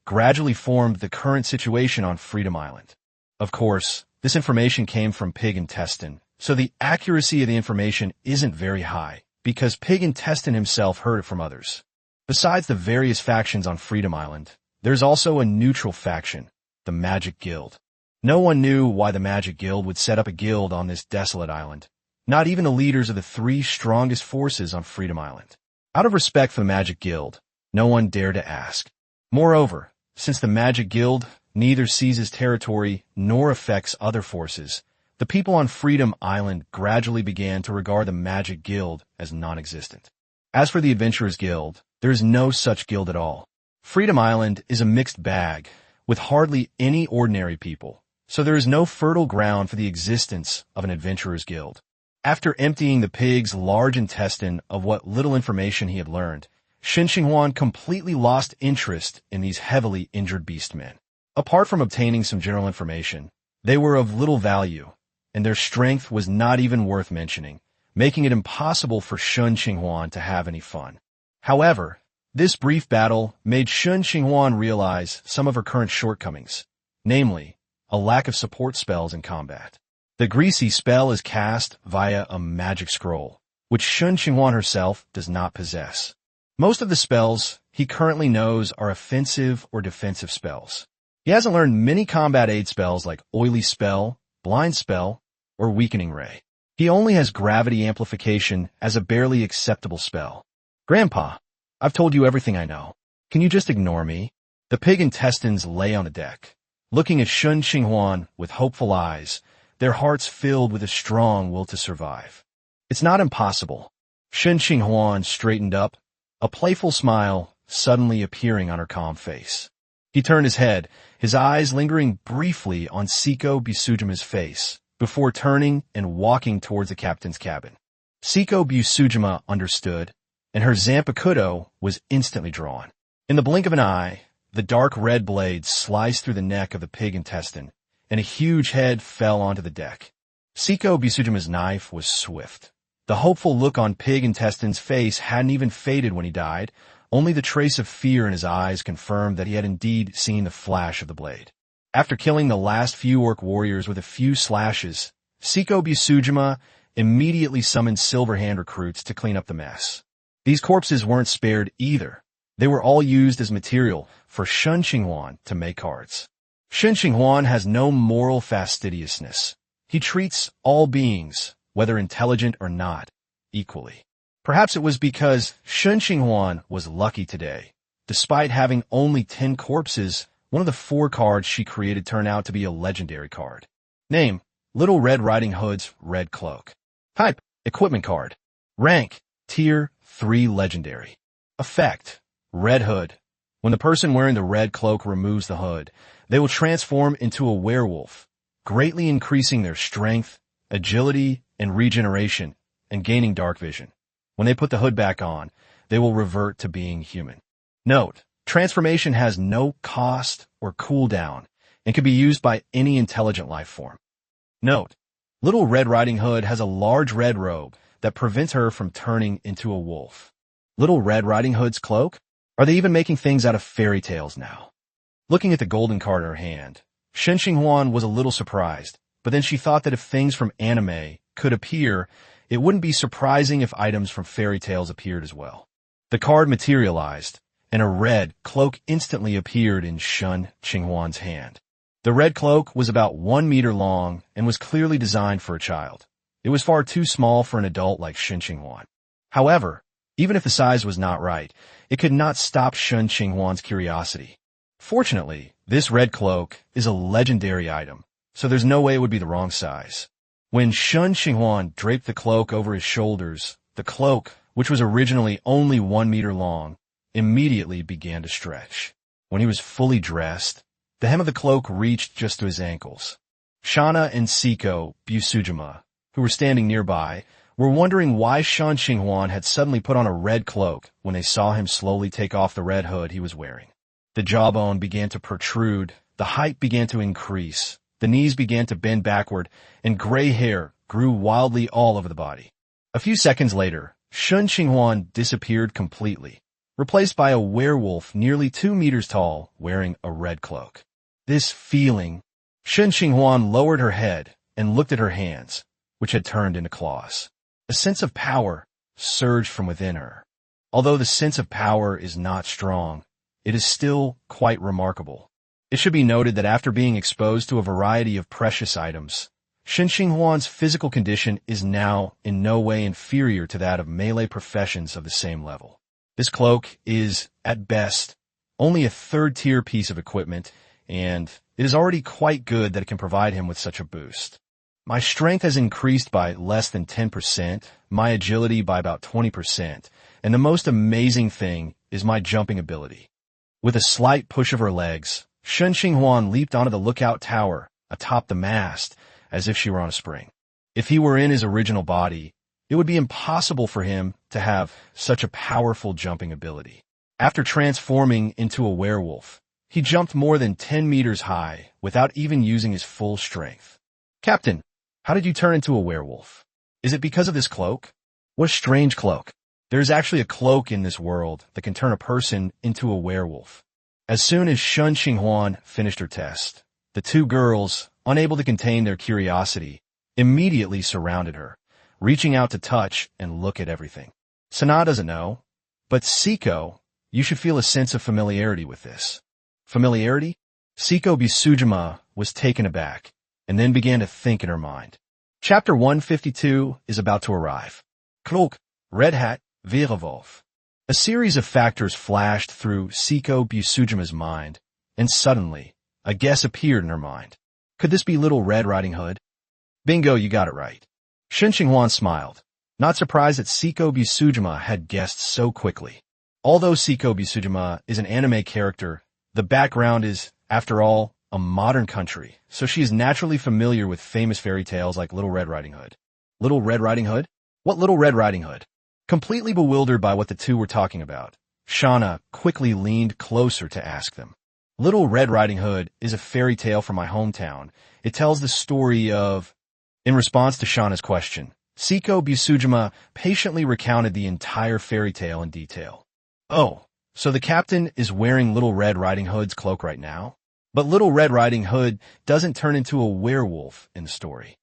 gradually formed the current situation on Freedom Island. Of course, this information came from Pig Intestine, so the accuracy of the information isn't very high, because Pig Intestine himself heard it from others. Besides the various factions on Freedom Island, there's also a neutral faction, the Magic Guild. No one knew why the Magic Guild would set up a guild on this desolate island, not even the leaders of the 3 strongest forces on Freedom Island. Out of respect for the Magic Guild, no one dared to ask. Moreover, since the Magic Guild neither seizes territory nor affects other forces, the people on Freedom Island gradually began to regard the Magic Guild as non-existent. As for the Adventurers Guild, there is no such guild at all. Freedom Island is a mixed bag, with hardly any ordinary people, so there is no fertile ground for the existence of an Adventurers Guild. After emptying the pig's large intestine of what little information he had learned, Shen Qinghuan completely lost interest in these heavily injured beastmen. Apart from obtaining some general information, they were of little value, and their strength was not even worth mentioning, making it impossible for Shen Qinghuan to have any fun. However, this brief battle made Shen Qinghuan realize some of her current shortcomings, namely, a lack of support spells in combat. The Greasy spell is cast via a magic scroll, which Shen Qinghuan herself does not possess. Most of the spells he currently knows are offensive or defensive spells. He hasn't learned many combat aid spells like Oily Spell, Blind Spell, or Weakening Ray. He only has Gravity Amplification as a barely acceptable spell. Grandpa, I've told you everything I know. Can you just ignore me? The pig intestines lay on the deck, looking at Shen Qinghuan with hopeful eyes, their hearts filled with a strong will to survive. It's not impossible. Shen Qinghuan straightened up, a playful smile suddenly appearing on her calm face. He turned his head, his eyes lingering briefly on Seiko Busujima's face, before turning and walking towards the captain's cabin. Seiko Busujima understood, and her zanpakuto was instantly drawn. In the blink of an eye, the dark red blade sliced through the neck of the pig intestine, and a huge head fell onto the deck. Seiko Bisujima's knife was swift. The hopeful look on pig intestine's face hadn't even faded when he died. Only the trace of fear in his eyes confirmed that he had indeed seen the flash of the blade. After killing the last few orc warriors with a few slashes, Seiko Bisujima immediately summoned Silverhand recruits to clean up the mess. These corpses weren't spared either. They were all used as material for Shen Qinghuan to make cards. Shen Qinghuan has no moral fastidiousness. He treats all beings, whether intelligent or not, equally. Perhaps it was because Shen Qinghuan was lucky today. Despite having only 10 corpses, one of the 4 cards she created turned out to be a legendary card. Name: Little Red Riding Hood's Red Cloak. Type: Equipment card. Rank: Tier 3 Legendary. Effect: Red Hood. When the person wearing the red cloak removes the hood, they will transform into a werewolf, greatly increasing their strength, agility, and regeneration, and gaining dark vision. When they put the hood back on, they will revert to being human. Note: transformation has no cost or cooldown and can be used by any intelligent life form. Note: Little Red Riding Hood has a large red robe that prevents her from turning into a wolf. Little Red Riding Hood's cloak? Are they even making things out of fairy tales now? Looking at the golden card in her hand, Shen Qinghuan was a little surprised, but then she thought that if things from anime could appear, it wouldn't be surprising if items from fairy tales appeared as well. The card materialized, and a red cloak instantly appeared in Shen Qinghuan's hand. The red cloak was about 1 meter long and was clearly designed for a child. It was far too small for an adult like Shen Qinghuan. However, even if the size was not right, it could not stop Shen Qinghuan's curiosity. Fortunately, this red cloak is a legendary item, so there's no way it would be the wrong size. When Shen Qinghuan draped the cloak over his shoulders, the cloak, which was originally only 1 meter long, immediately began to stretch. When he was fully dressed, the hem of the cloak reached just to his ankles. Shana and Seiko Busujima, who were standing nearby, were wondering why Shen Qinghuan had suddenly put on a red cloak when they saw him slowly take off the red hood he was wearing. The jawbone began to protrude, the height began to increase, the knees began to bend backward, and gray hair grew wildly all over the body. A few seconds later, Shen Qinghuan disappeared completely, replaced by a werewolf nearly 2 meters tall wearing a red cloak. This feeling, Shen Qinghuan lowered her head and looked at her hands, which had turned into claws. A sense of power surged from within her. Although the sense of power is not strong, it is still quite remarkable. It should be noted that after being exposed to a variety of precious items, Shen Qinghuan's physical condition is now in no way inferior to that of melee professions of the same level. This cloak is, at best, only a third-tier piece of equipment, and it is already quite good that it can provide him with such a boost. My strength has increased by less than 10%, my agility by about 20%, and the most amazing thing is my jumping ability. With a slight push of her legs, Shen Qinghuan leaped onto the lookout tower atop the mast as if she were on a spring. If he were in his original body, it would be impossible for him to have such a powerful jumping ability. After transforming into a werewolf, he jumped more than 10 meters high without even using his full strength. Captain, how did you turn into a werewolf? Is it because of this cloak? What a strange cloak. There is actually a cloak in this world that can turn a person into a werewolf. As soon as Shen Qinghuan finished her test, the 2 girls, unable to contain their curiosity, immediately surrounded her, reaching out to touch and look at everything. Sana doesn't know, but Seiko, you should feel a sense of familiarity with this. Familiarity? Seiko Bisujima was taken aback, and then began to think in her mind. Chapter 152 is about to arrive. Cloak, red hat, werewolf. A series of factors flashed through Seiko Busujima's mind, and suddenly, a guess appeared in her mind. Could this be Little Red Riding Hood? Bingo, you got it right. Shen Qinghuan smiled, not surprised that Seiko Busujima had guessed so quickly. Although Seiko Busujima is an anime character, the background is, after all, a modern country, so she is naturally familiar with famous fairy tales like Little Red Riding Hood. Little Red Riding Hood? What Little Red Riding Hood? Completely bewildered by what the two were talking about, Shauna quickly leaned closer to ask them. Little Red Riding Hood is a fairy tale from my hometown. It tells the story of... In response to Shauna's question, Seiko Busujima patiently recounted the entire fairy tale in detail. Oh, so the captain is wearing Little Red Riding Hood's cloak right now? But Little Red Riding Hood doesn't turn into a werewolf in the story.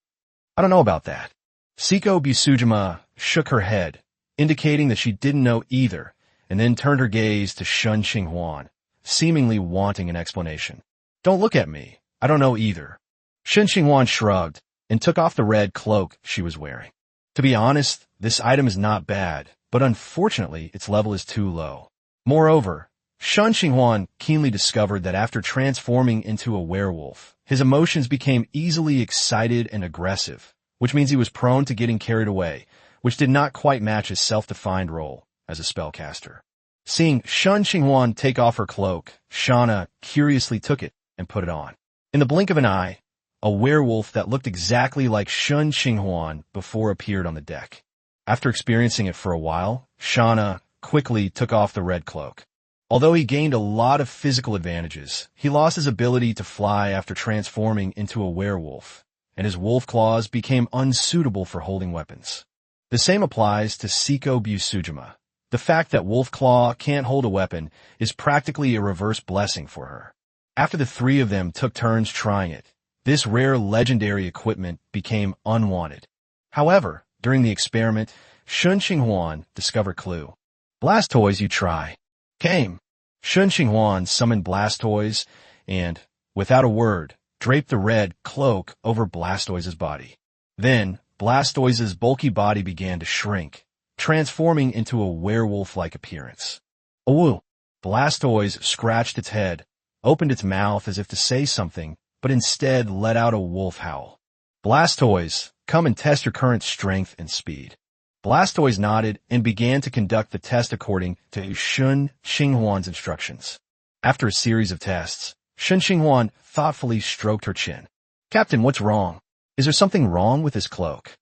I don't know about that. Seiko Busujima shook her head, indicating that she didn't know either, and then turned her gaze to Shen Qinghuan, seemingly wanting an explanation. Don't look at me. I don't know either. Shen Qinghuan shrugged and took off the red cloak she was wearing. To be honest, this item is not bad, but unfortunately its level is too low. Moreover, Shen Qinghuan keenly discovered that after transforming into a werewolf, his emotions became easily excited and aggressive, which means he was prone to getting carried away, which did not quite match his self-defined role as a spellcaster. Seeing Shen Qinghuan take off her cloak, Shauna curiously took it and put it on. In the blink of an eye, a werewolf that looked exactly like Shen Qinghuan before appeared on the deck. After experiencing it for a while, Shauna quickly took off the red cloak. Although he gained a lot of physical advantages, he lost his ability to fly after transforming into a werewolf, and his wolf claws became unsuitable for holding weapons. The same applies to Seiko Busujima. The fact that Wolf Claw can't hold a weapon is practically a reverse blessing for her. After the three of them took turns trying it, this rare legendary equipment became unwanted. However, during the experiment, Shen Qinghuan discovered clue. Blastoise you try. Came. Shen Qinghuan summoned Blastoise and, without a word, draped the red cloak over Blastoise's body. Then, Blastoise's bulky body began to shrink, transforming into a werewolf-like appearance. Ooh! Blastoise scratched its head, opened its mouth as if to say something, but instead let out a wolf howl. Blastoise, come and test your current strength and speed. Blastoise nodded and began to conduct the test according to Shen Qinghuan's instructions. After a series of tests, Shen Qinghuan thoughtfully stroked her chin. Captain, what's wrong? Is there something wrong with this cloak?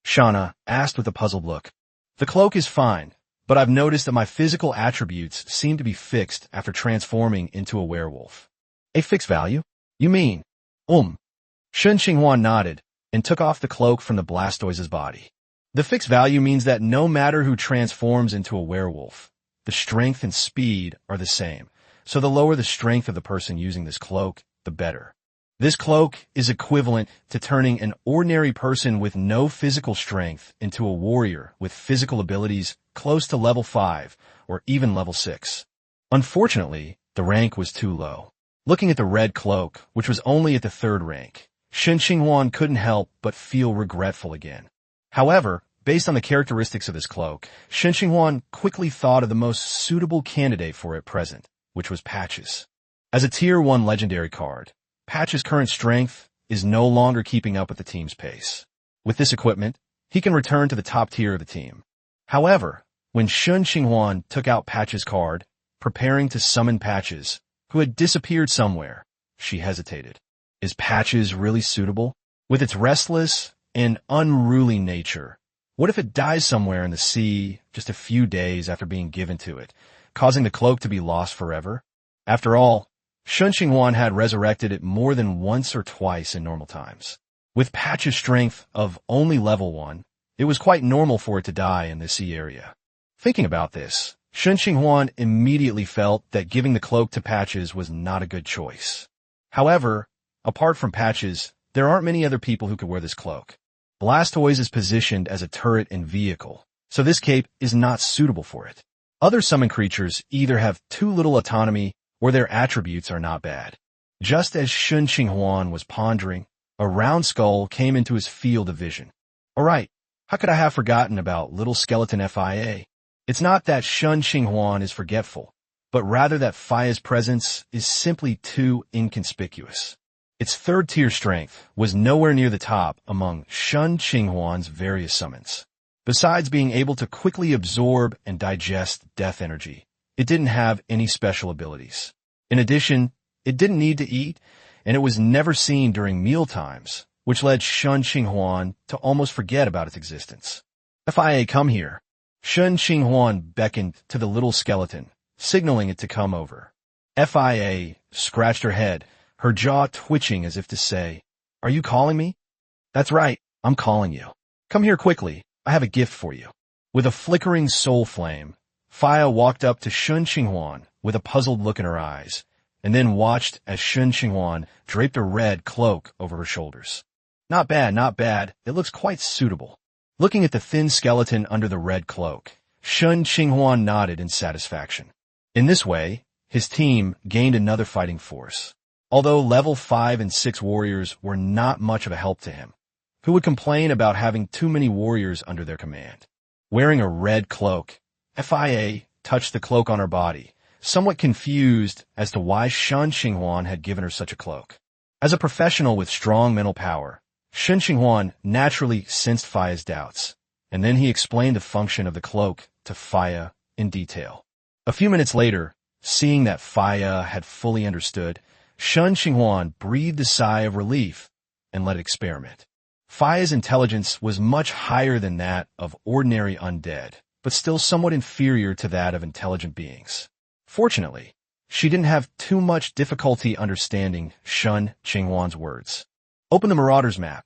Shauna asked with a puzzled look. The cloak is fine, but I've noticed that my physical attributes seem to be fixed after transforming into a werewolf. A fixed value? You mean? Shen Qinghuan nodded and took off the cloak from the Blastoise's body. The fixed value means that no matter who transforms into a werewolf, the strength and speed are the same, so the lower the strength of the person using this cloak, the better. This cloak is equivalent to turning an ordinary person with no physical strength into a warrior with physical abilities close to level 5 or even level 6. Unfortunately, the rank was too low. Looking at the red cloak, which was only at the 3rd rank, Shen Qinghuan couldn't help but feel regretful again. However, based on the characteristics of this cloak, Shen Qinghuan quickly thought of the most suitable candidate for it present, which was Patches. As a Tier 1 legendary card, Patch's current strength is no longer keeping up with the team's pace. With this equipment, he can return to the top tier of the team. However, when Shen Qinghuan took out Patch's card, preparing to summon Patches, who had disappeared somewhere, she hesitated. Is Patches really suitable? With its restless and unruly nature, what if it dies somewhere in the sea just a few days after being given to it, causing the cloak to be lost forever? After all, Shen Qinghuan had resurrected it more than once or twice in normal times. With Patch's strength of only level 1, it was quite normal for it to die in the sea area. Thinking about this, Shen Qinghuan immediately felt that giving the cloak to Patches was not a good choice. However, apart from Patches, there aren't many other people who could wear this cloak. Blastoise is positioned as a turret and vehicle, so this cape is not suitable for it. Other summon creatures either have too little autonomy or their attributes are not bad. Just as Shen Qinghuan was pondering, a round skull came into his field of vision. Alright, how could I have forgotten about Little Skeleton FIA? It's not that Shen Qinghuan is forgetful, but rather that Fia's presence is simply too inconspicuous. Its 3rd tier strength was nowhere near the top among Shen Qinghuan's various summons. Besides being able to quickly absorb and digest death energy, it didn't have any special abilities. In addition, it didn't need to eat, and it was never seen during meal times, which led Shen Qinghuan to almost forget about its existence. FIA, come here. Shen Qinghuan beckoned to the little skeleton, signaling it to come over. Fia scratched her head, her jaw twitching as if to say, "Are you calling me?" "That's right, I'm calling you. Come here quickly, I have a gift for you." With a flickering soul flame, Fia walked up to Shen Qinghuan with a puzzled look in her eyes, and then watched as Shen Qinghuan draped a red cloak over her shoulders. "Not bad, not bad. It looks quite suitable." Looking at the thin skeleton under the red cloak, Shen Qinghuan nodded in satisfaction. In this way, his team gained another fighting force. Although level 5 and 6 warriors were not much of a help to him, who would complain about having too many warriors under their command. Wearing a red cloak, Fia touched the cloak on her body, somewhat confused as to why Shen Qinghuan had given her such a cloak. As a professional with strong mental power, Shen Qinghuan naturally sensed Fia's doubts, and then he explained the function of the cloak to Fia in detail. A few minutes later, seeing that Fia had fully understood, Shen Qinghuan breathed a sigh of relief and let it experiment. Fia's intelligence was much higher than that of ordinary undead, but still somewhat inferior to that of intelligent beings. Fortunately, she didn't have too much difficulty understanding Shen Qinghuan's words. "Open the Marauders map.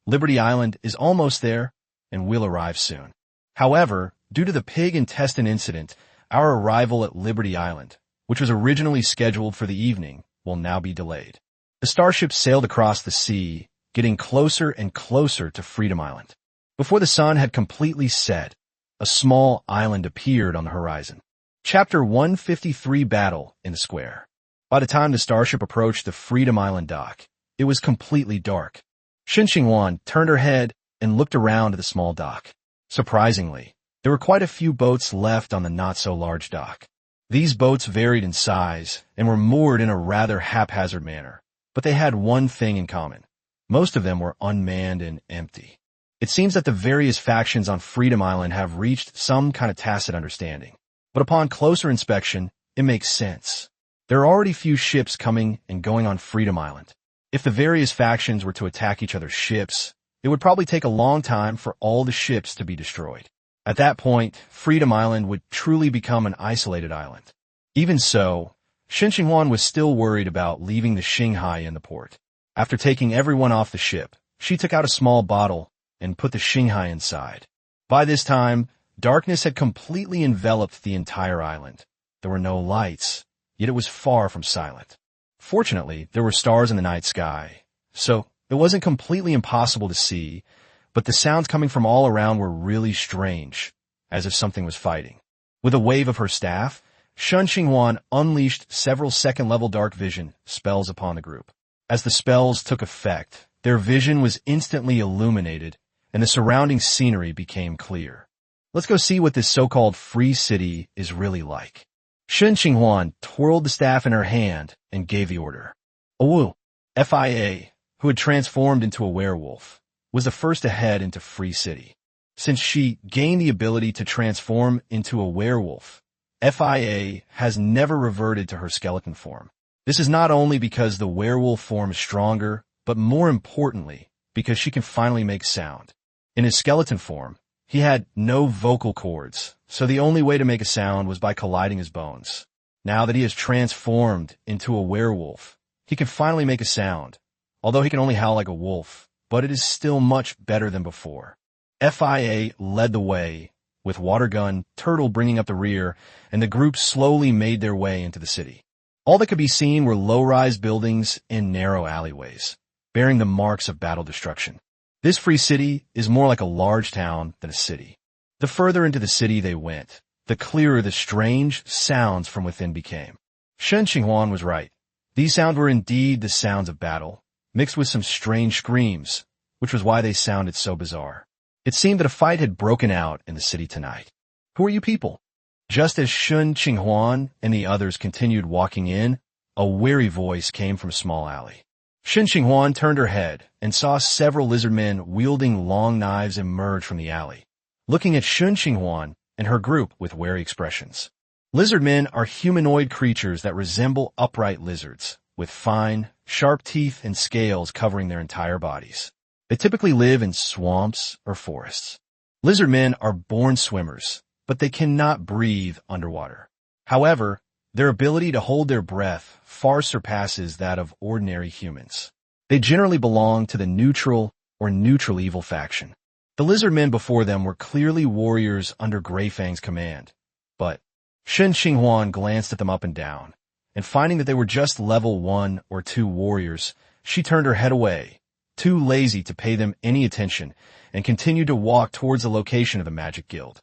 Liberty Island is almost there, and we'll arrive soon." However, due to the pig intestine incident, our arrival at Liberty Island, which was originally scheduled for the evening, will now be delayed. The starship sailed across the sea, getting closer and closer to Freedom Island. Before the sun had completely set, a small island appeared on the horizon. Chapter 153 Battle in the Square. By the time the starship approached the Freedom Island dock, it was completely dark. Shen Qinghuan turned her head and looked around at the small dock. Surprisingly, there were quite a few boats left on the not-so-large dock. These boats varied in size and were moored in a rather haphazard manner, but they had one thing in common. Most of them were unmanned and empty. It seems that the various factions on Freedom Island have reached some kind of tacit understanding, but upon closer inspection, it makes sense. There are already few ships coming and going on Freedom Island. If the various factions were to attack each other's ships, it would probably take a long time for all the ships to be destroyed. At that point, Freedom Island would truly become an isolated island. Even so, Shen Qinghuan was still worried about leaving the Xinghai in the port. After taking everyone off the ship, she took out a small bottle and put the Xinghai inside. By this time, darkness had completely enveloped the entire island. There were no lights, yet it was far from silent. Fortunately, there were stars in the night sky, so it wasn't completely impossible to see, but the sounds coming from all around were really strange, as if something was fighting. With a wave of her staff, Shen Qinghuan unleashed several second-level dark vision spells upon the group. As the spells took effect, their vision was instantly illuminated, and the surrounding scenery became clear. Let's go see what this so-called free city is really like. Shen Qinghuan twirled the staff in her hand and gave the order. Awu, Fia, who had transformed into a werewolf, was the first to head into Free City. Since she gained the ability to transform into a werewolf, Fia has never reverted to her skeleton form. This is not only because the werewolf form is stronger, but more importantly, because she can finally make sound. In his skeleton form, he had no vocal cords, so the only way to make a sound was by colliding his bones. Now that he has transformed into a werewolf, he can finally make a sound, although he can only howl like a wolf, but it is still much better than before. Fia led the way, with Watergun, Turtle bringing up the rear, and the group slowly made their way into the city. All that could be seen were low-rise buildings and narrow alleyways, bearing the marks of battle destruction. This free city is more like a large town than a city. The further into the city they went, the clearer the strange sounds from within became. Shen Qinghuan was right. These sounds were indeed the sounds of battle, mixed with some strange screams, which was why they sounded so bizarre. It seemed that a fight had broken out in the city tonight. Who are you people? Just as Shen Qinghuan and the others continued walking in, a weary voice came from a small alley. Shen Qinghuan turned her head and saw several lizard men wielding long knives emerge from the alley, looking at Shen Qinghuan and her group with wary expressions. Lizard men are humanoid creatures that resemble upright lizards, with fine, sharp teeth and scales covering their entire bodies. They typically live in swamps or forests. Lizard men are born swimmers, but they cannot breathe underwater. However, their ability to hold their breath far surpasses that of ordinary humans. They generally belong to the neutral or neutral evil faction. The lizard men before them were clearly warriors under Grey Fang's command, but Shen Qinghuan glanced at them up and down, and finding that they were just level 1 or 2 warriors, she turned her head away, too lazy to pay them any attention, and continued to walk towards the location of the Magic Guild.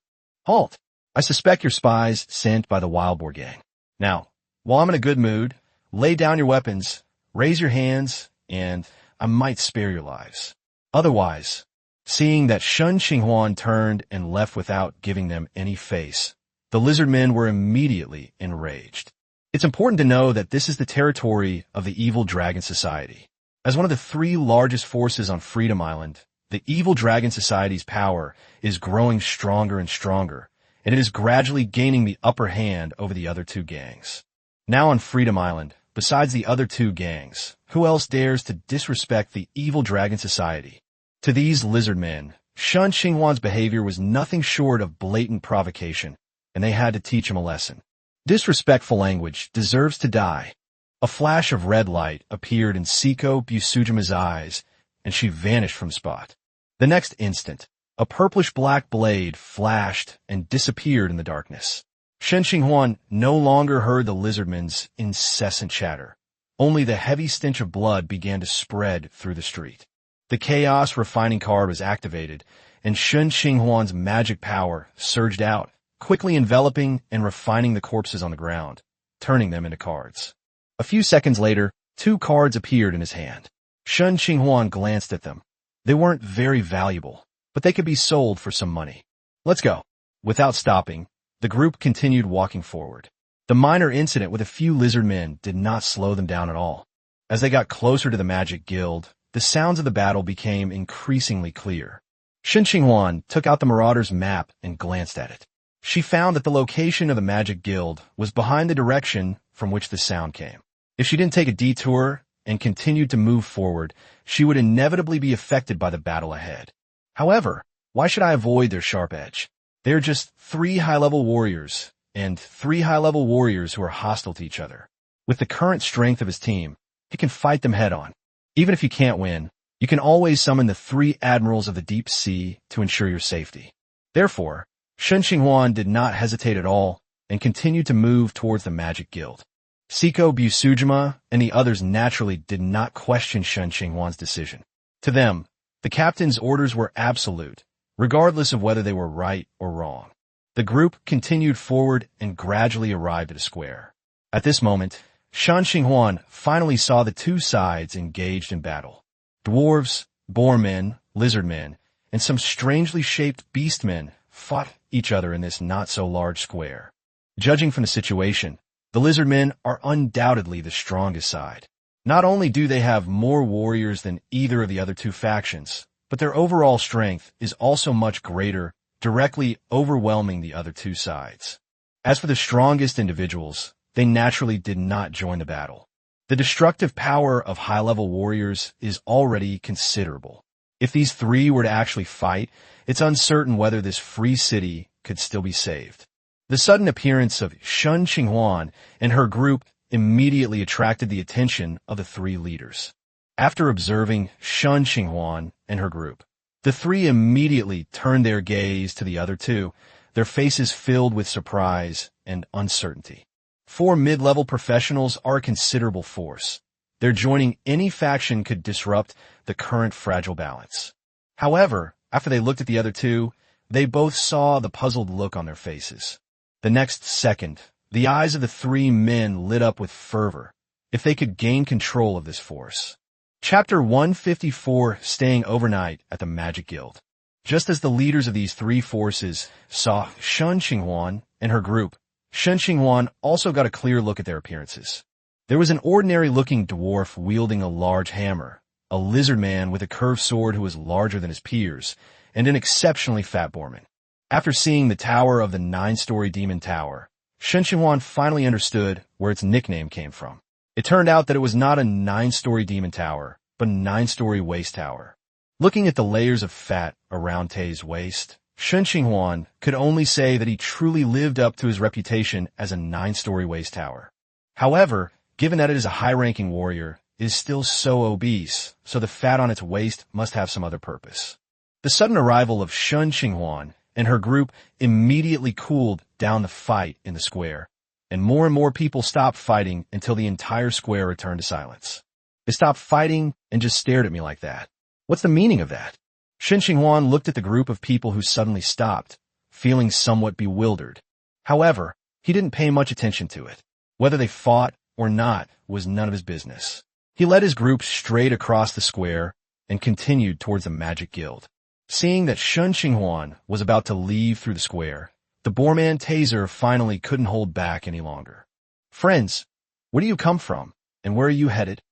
Halt! I suspect you're spies sent by the Wild Boar Gang. Now, while I'm in a good mood, lay down your weapons, raise your hands, and I might spare your lives. Otherwise, seeing that Shen Qinghuan turned and left without giving them any face, the lizard men were immediately enraged. It's important to know that this is the territory of the Evil Dragon Society. As one of the 3 largest forces on Freedom Island, the Evil Dragon Society's power is growing stronger and stronger, and it is gradually gaining the upper hand over the other 2 gangs. Now on Freedom Island, besides the other 2 gangs, who else dares to disrespect the Evil Dragon Society? To these lizard men, Shen Qinghuan's behavior was nothing short of blatant provocation, and they had to teach him a lesson. Disrespectful language deserves to die. A flash of red light appeared in Siko Busujima's eyes, and she vanished from spot. The next instant, a purplish-black blade flashed and disappeared in the darkness. Shen Qinghuan no longer heard the lizardmen's incessant chatter. Only the heavy stench of blood began to spread through the street. The chaos refining card was activated, and Shen Qinghuan's magic power surged out, quickly enveloping and refining the corpses on the ground, turning them into cards. A few seconds later, 2 cards appeared in his hand. Shen Qinghuan glanced at them. They weren't very valuable, but they could be sold for some money. Let's go. Without stopping, the group continued walking forward. The minor incident with a few lizard men did not slow them down at all. As they got closer to the Magic Guild, the sounds of the battle became increasingly clear. Shen Qinghuan took out the Marauder's map and glanced at it. She found that the location of the Magic Guild was behind the direction from which the sound came. If she didn't take a detour and continued to move forward, she would inevitably be affected by the battle ahead. However, why should I avoid their sharp edge? They are just 3 high-level warriors, and 3 high-level warriors who are hostile to each other. With the current strength of his team, he can fight them head-on. Even if you can't win, you can always summon the 3 admirals of the deep sea to ensure your safety. Therefore, Shen Qinghuan did not hesitate at all and continued to move towards the Magic Guild. Siko Busujima and the others naturally did not question Shen Qinghuan's decision. To them, the captain's orders were absolute, regardless of whether they were right or wrong. The group continued forward and gradually arrived at a square. At this moment, Shen Qinghuan finally saw the 2 sides engaged in battle. Dwarves, boarmen, lizardmen, and some strangely shaped beastmen fought each other in this not-so-large square. Judging from the situation, the lizardmen are undoubtedly the strongest side. Not only do they have more warriors than either of the other 2 factions, but their overall strength is also much greater, directly overwhelming the other 2 sides. As for the strongest individuals, they naturally did not join the battle. The destructive power of high-level warriors is already considerable. If these 3 were to actually fight, it's uncertain whether this free city could still be saved. The sudden appearance of Shen Qinghuan and her group immediately attracted the attention of the 3 leaders. After observing Shen Qinghuan and her group, the 3 immediately turned their gaze to the other 2, their faces filled with surprise and uncertainty. 4 mid-level professionals are a considerable force. Their joining any faction could disrupt the current fragile balance. However, after they looked at the other 2, they both saw the puzzled look on their faces. The next second, the eyes of the 3 men lit up with fervor. If they could gain control of this force. Chapter 154, Staying Overnight at the Magic Guild. Just as the leaders of these 3 forces saw Shen Qinghuan and her group, Shen Qinghuan also got a clear look at their appearances. There was an ordinary-looking dwarf wielding a large hammer, a lizard man with a curved sword who was larger than his peers, and an exceptionally fat boarman. After seeing the tower of the 9-story Demon Tower, Shen Qinghuan finally understood where its nickname came from. It turned out that it was not a 9-story Demon Tower, but a 9-story waist tower. Looking at the layers of fat around Tay's waist, Shen Qinghuan could only say that he truly lived up to his reputation as a 9-story waist tower. However, given that it is a high-ranking warrior, it is still so obese, so the fat on its waist must have some other purpose. The sudden arrival of Shen Qinghuan and her group immediately cooled down the fight in the square, and more people stopped fighting until the entire square returned to silence. They stopped fighting and just stared at me like that. What's the meaning of that? Shen Qinghuan looked at the group of people who suddenly stopped, feeling somewhat bewildered. However, he didn't pay much attention to it. Whether they fought or not was none of his business. He led his group straight across the square and continued towards the Magic Guild. Seeing that Shen Qinghuan was about to leave through the square, the Boorman Taser finally couldn't hold back any longer. "Friends, where do you come from, and where are you headed?"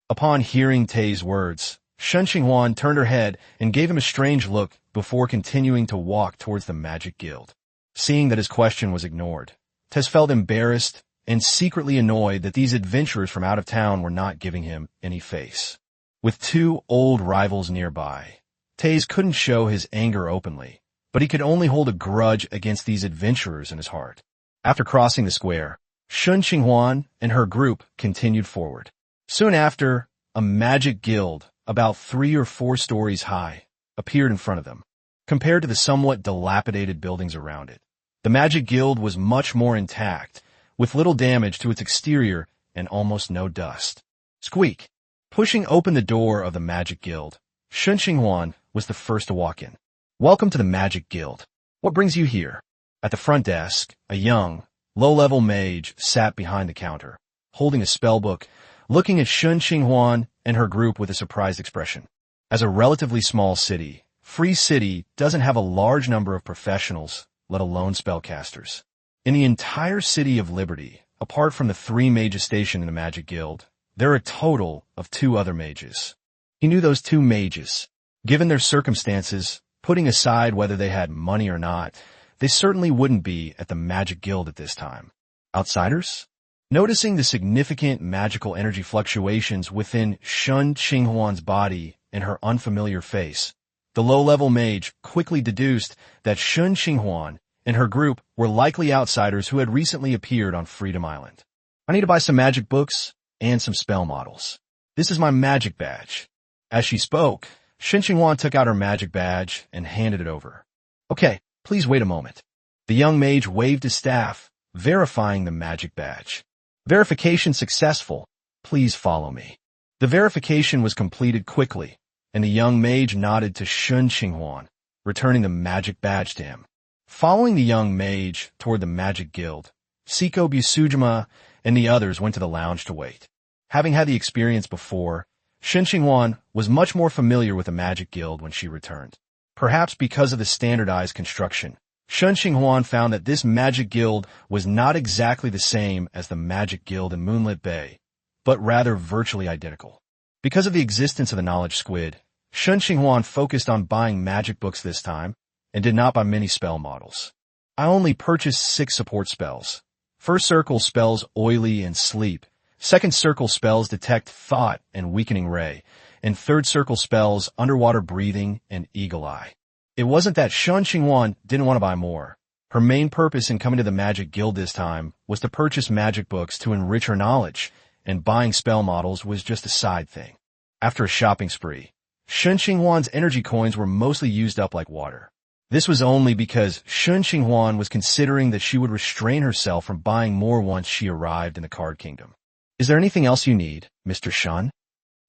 Upon hearing Tay's words, Shen Qinghuan turned her head and gave him a strange look before continuing to walk towards the Magic Guild. Seeing that his question was ignored, Tez felt embarrassed and secretly annoyed that these adventurers from out of town were not giving him any face. With 2 old rivals nearby, Taze couldn't show his anger openly, but he could only hold a grudge against these adventurers in his heart. After crossing the square, Shen Qinghuan and her group continued forward. Soon after, a magic guild, about 3 or 4 stories high, appeared in front of them. Compared to the somewhat dilapidated buildings around it, the Magic Guild was much more intact, with little damage to its exterior and almost no dust. Squeak! Pushing open the door of the Magic Guild, Shen Qinghuan was the first to walk in. "Welcome to the Magic Guild. What brings you here?" At the front desk, a young, low-level mage sat behind the counter, holding a spellbook, looking at Shen Qinghuan and her group with a surprised expression. As a relatively small city, Free City doesn't have a large number of professionals, let alone spellcasters. In the entire city of Liberty, apart from the 3 mages stationed in the Magic Guild, there are a total of 2 other mages. He knew those 2 mages. Given their circumstances, putting aside whether they had money or not, they certainly wouldn't be at the Magic Guild at this time. Outsiders? Noticing the significant magical energy fluctuations within Shen Qinghuan's body and her unfamiliar face, the low-level mage quickly deduced that Shen Qinghuan and her group were likely outsiders who had recently appeared on Freedom Island. "I need to buy some magic books and some spell models. This is my magic badge." As she spoke, Shen Qinghuan took out her magic badge and handed it over. "Okay, please wait a moment." The young mage waved his staff, verifying the magic badge. "Verification successful. Please follow me." The verification was completed quickly, and the young mage nodded to Shen Qinghuan, returning the magic badge to him. Following the young mage toward the Magic Guild, Siko Busujima and the others went to the lounge to wait. Having had the experience before, Shen Qinghuan was much more familiar with the Magic Guild when she returned. Perhaps because of the standardized construction, Shen Qinghuan found that this Magic Guild was not exactly the same as the Magic Guild in Moonlit Bay, but rather virtually identical. Because of the existence of the Knowledge Squid, Shen Qinghuan focused on buying magic books this time, and did not buy many spell models. "I only purchased 6 support spells. First circle spells Oily and Sleep, second circle spells Detect Thought and Weakening Ray, and third circle spells Underwater Breathing and Eagle Eye." It wasn't that Shen Qinghuan didn't want to buy more. Her main purpose in coming to the Magic Guild this time was to purchase magic books to enrich her knowledge, and buying spell models was just a side thing. After a shopping spree, Shen Qinghuan's energy coins were mostly used up like water. This was only because Shen Qinghuan was considering that she would restrain herself from buying more once she arrived in the Card Kingdom. "Is there anything else you need, Mr. Shen?"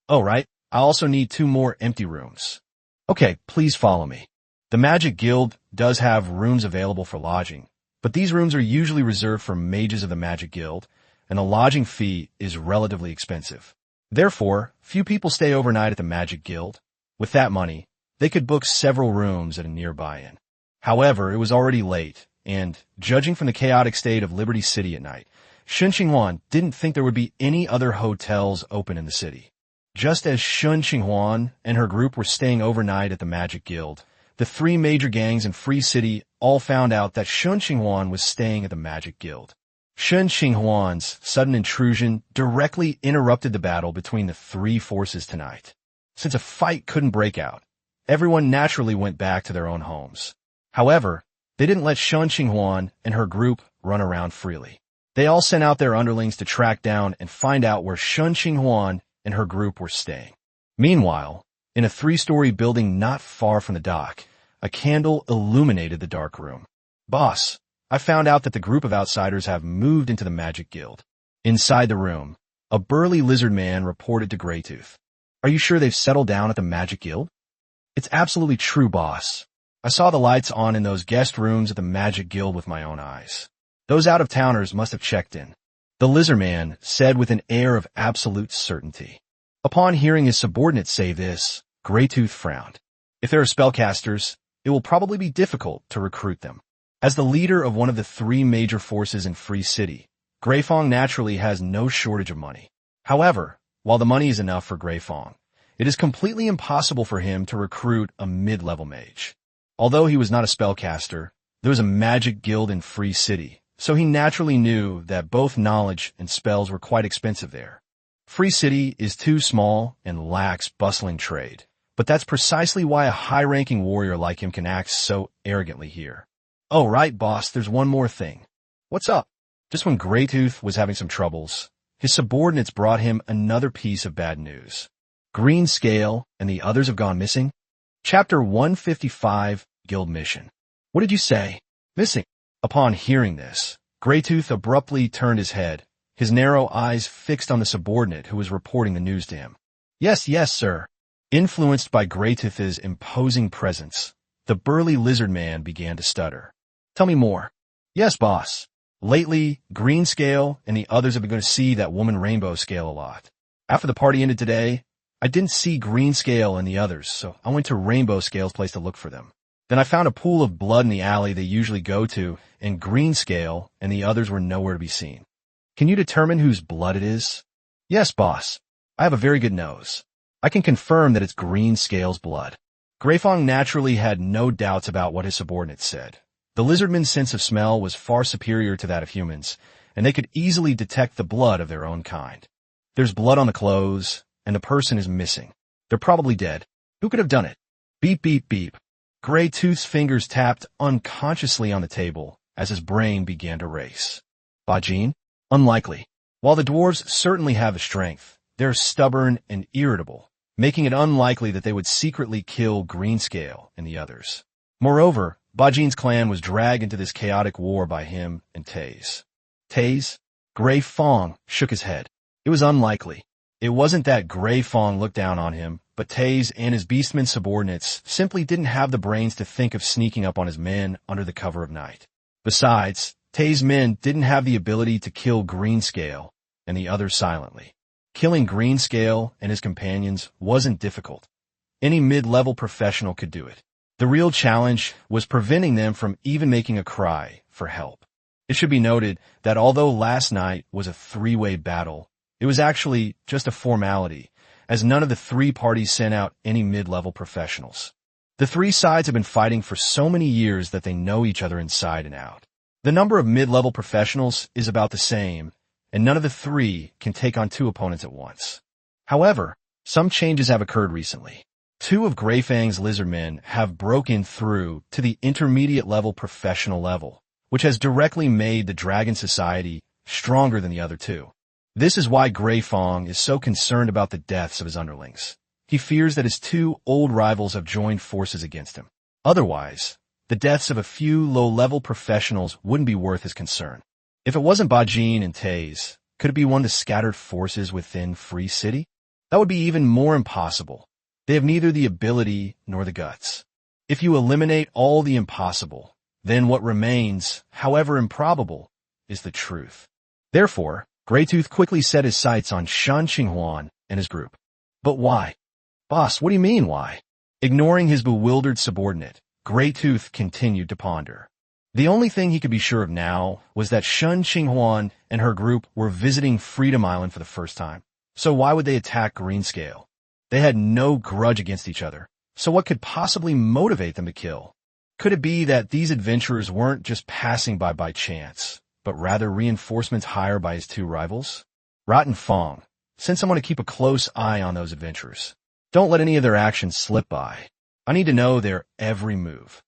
"Oh, right. I also need 2 more empty rooms." "Okay, please follow me." The Magic Guild does have rooms available for lodging, but these rooms are usually reserved for mages of the Magic Guild, and the lodging fee is relatively expensive. Therefore, few people stay overnight at the Magic Guild. With that money, they could book several rooms at a nearby inn. However, it was already late, and, judging from the chaotic state of Liberty City at night, Shen Qinghuan didn't think there would be any other hotels open in the city. Just as Shen Qinghuan and her group were staying overnight at the Magic Guild, the 3 major gangs in Free City all found out that Shen Qinghuan was staying at the Magic Guild. Shen Qinghuan's sudden intrusion directly interrupted the battle between the 3 forces tonight. Since a fight couldn't break out, everyone naturally went back to their own homes. However, they didn't let Shen Qinghuan and her group run around freely. They all sent out their underlings to track down and find out where Shen Qinghuan and her group were staying. Meanwhile, in a 3-story building not far from the dock, a candle illuminated the dark room. "Boss, I found out that the group of outsiders have moved into the Magic Guild." Inside the room, a burly lizard man reported to Greytooth. "Are you sure they've settled down at the Magic Guild?" "It's absolutely true, boss. I saw the lights on in those guest rooms at the Magic Guild with my own eyes. Those out-of-towners must have checked in," the lizard man said with an air of absolute certainty. Upon hearing his subordinates say this, Greytooth frowned. If there are spellcasters, it will probably be difficult to recruit them. As the leader of one of the 3 major forces in Free City, Greyfong naturally has no shortage of money. However, while the money is enough for Greyfong, it is completely impossible for him to recruit a mid-level mage. Although he was not a spellcaster, there was a magic guild in Free City, so he naturally knew that both knowledge and spells were quite expensive there. Free City is too small and lacks bustling trade, but that's precisely why a high-ranking warrior like him can act so arrogantly here. "Oh, right, boss, there's one more thing." "What's up?" Just when Greytooth was having some troubles, his subordinates brought him another piece of bad news. Green Scale and the others have gone missing. Chapter 155, Guild Mission. "What did you say?" "Missing." Upon hearing this, Greytooth abruptly turned his head, his narrow eyes fixed on the subordinate who was reporting the news to him. Yes, sir." Influenced by Greytooth's imposing presence, the burly lizard man began to stutter. "Tell me more." "Yes, boss. Lately, Green Scale and the others have been going to see that woman Rainbow Scale a lot. After the party ended today, I didn't see Green Scale and the others, so I went to Rainbow Scale's place to look for them. Then I found a pool of blood in the alley they usually go to, and Green Scale and the others were nowhere to be seen." "Can you determine whose blood it is?" "Yes, boss. I have a very good nose. I can confirm that it's Green Scale's blood." Greyfong naturally had no doubts about what his subordinates said. The lizardman's sense of smell was far superior to that of humans, and they could easily detect the blood of their own kind. There's blood on the clothes, and the person is missing. They're probably dead. Who could have done it? Beep, beep, beep. Greytooth's fingers tapped unconsciously on the table as his brain began to race. Bajin? Unlikely. While the dwarves certainly have the strength, they're stubborn and irritable, making it unlikely that they would secretly kill Greenscale and the others. Moreover, Bajin's clan was dragged into this chaotic war by him and Taze. Taze? Greyfong shook his head. It was unlikely. It wasn't that Greyfong looked down on him, but Taze and his beastmen subordinates simply didn't have the brains to think of sneaking up on his men under the cover of night. Besides, Taze's men didn't have the ability to kill Greenscale and the others silently. Killing Greenscale and his companions wasn't difficult. Any mid-level professional could do it. The real challenge was preventing them from even making a cry for help. It should be noted that although last night was a 3-way battle, it was actually just a formality, as none of the 3 parties sent out any mid-level professionals. The 3 sides have been fighting for so many years that they know each other inside and out. The number of mid-level professionals is about the same, and none of the 3 can take on 2 opponents at once. However, some changes have occurred recently. 2 of Greyfang's lizardmen have broken through to the intermediate-level professional level, which has directly made the Dragon Society stronger than the other 2. This is why Greyfong is so concerned about the deaths of his underlings. He fears that his 2 old rivals have joined forces against him. Otherwise, the deaths of a few low-level professionals wouldn't be worth his concern. If it wasn't Bajin and Taze, could it be one of the scattered forces within Free City? That would be even more impossible. They have neither the ability nor the guts. If you eliminate all the impossible, then what remains, however improbable, is the truth. Therefore, Greytooth quickly set his sights on Shen Qinghuan and his group. But why? Boss, what do you mean why? Ignoring his bewildered subordinate, Greytooth continued to ponder. The only thing he could be sure of now was that Shen Qinghuan and her group were visiting Freedom Island for the first time. So why would they attack Greenscale? They had no grudge against each other, so what could possibly motivate them to kill? Could it be that these adventurers weren't just passing by chance, but rather reinforcements hired by his 2 rivals? Rotten Fong, send someone to keep a close eye on those adventurers. Don't let any of their actions slip by. I need to know their every move.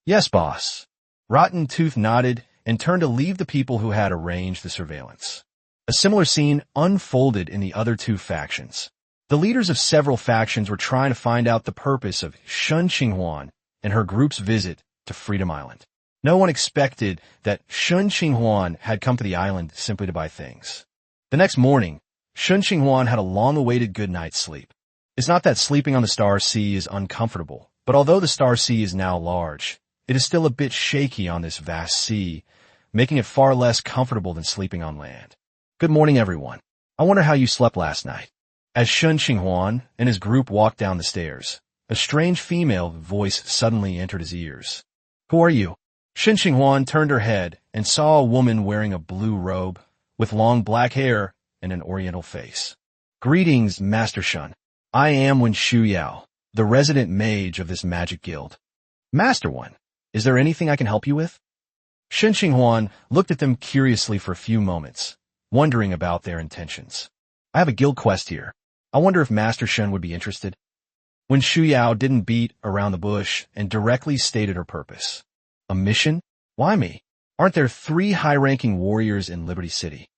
Yes, boss. Rotten Tooth nodded and turned to leave the people who had arranged the surveillance. A similar scene unfolded in the other two factions. The leaders of several factions were trying to find out the purpose of Shen Qinghuan and her group's visit to Freedom Island. No one expected that Shen Qinghuan had come to the island simply to buy things. The next morning, Shen Qinghuan had a long-awaited good night's sleep. It's not that sleeping on the Star Sea is uncomfortable, but although the Star Sea is now large, it is still a bit shaky on this vast sea, making it far less comfortable than sleeping on land. Good morning, everyone. I wonder how you slept last night. As Shen Qinghuan and his group walked down the stairs, a strange female voice suddenly entered his ears. Who are you? Shen Qinghuan turned her head and saw a woman wearing a blue robe, with long black hair and an oriental face. Greetings, Master Shen. I am Wen Shuyao, the resident mage of this magic guild. Master Wen, is there anything I can help you with? Shen Qinghuan looked at them curiously for a few moments, wondering about their intentions. I have a guild quest here. I wonder if Master Shen would be interested. Wen Shuyao didn't beat around the bush and directly stated her purpose. A mission? Why me? Aren't there 3 high-ranking warriors in Liberty City?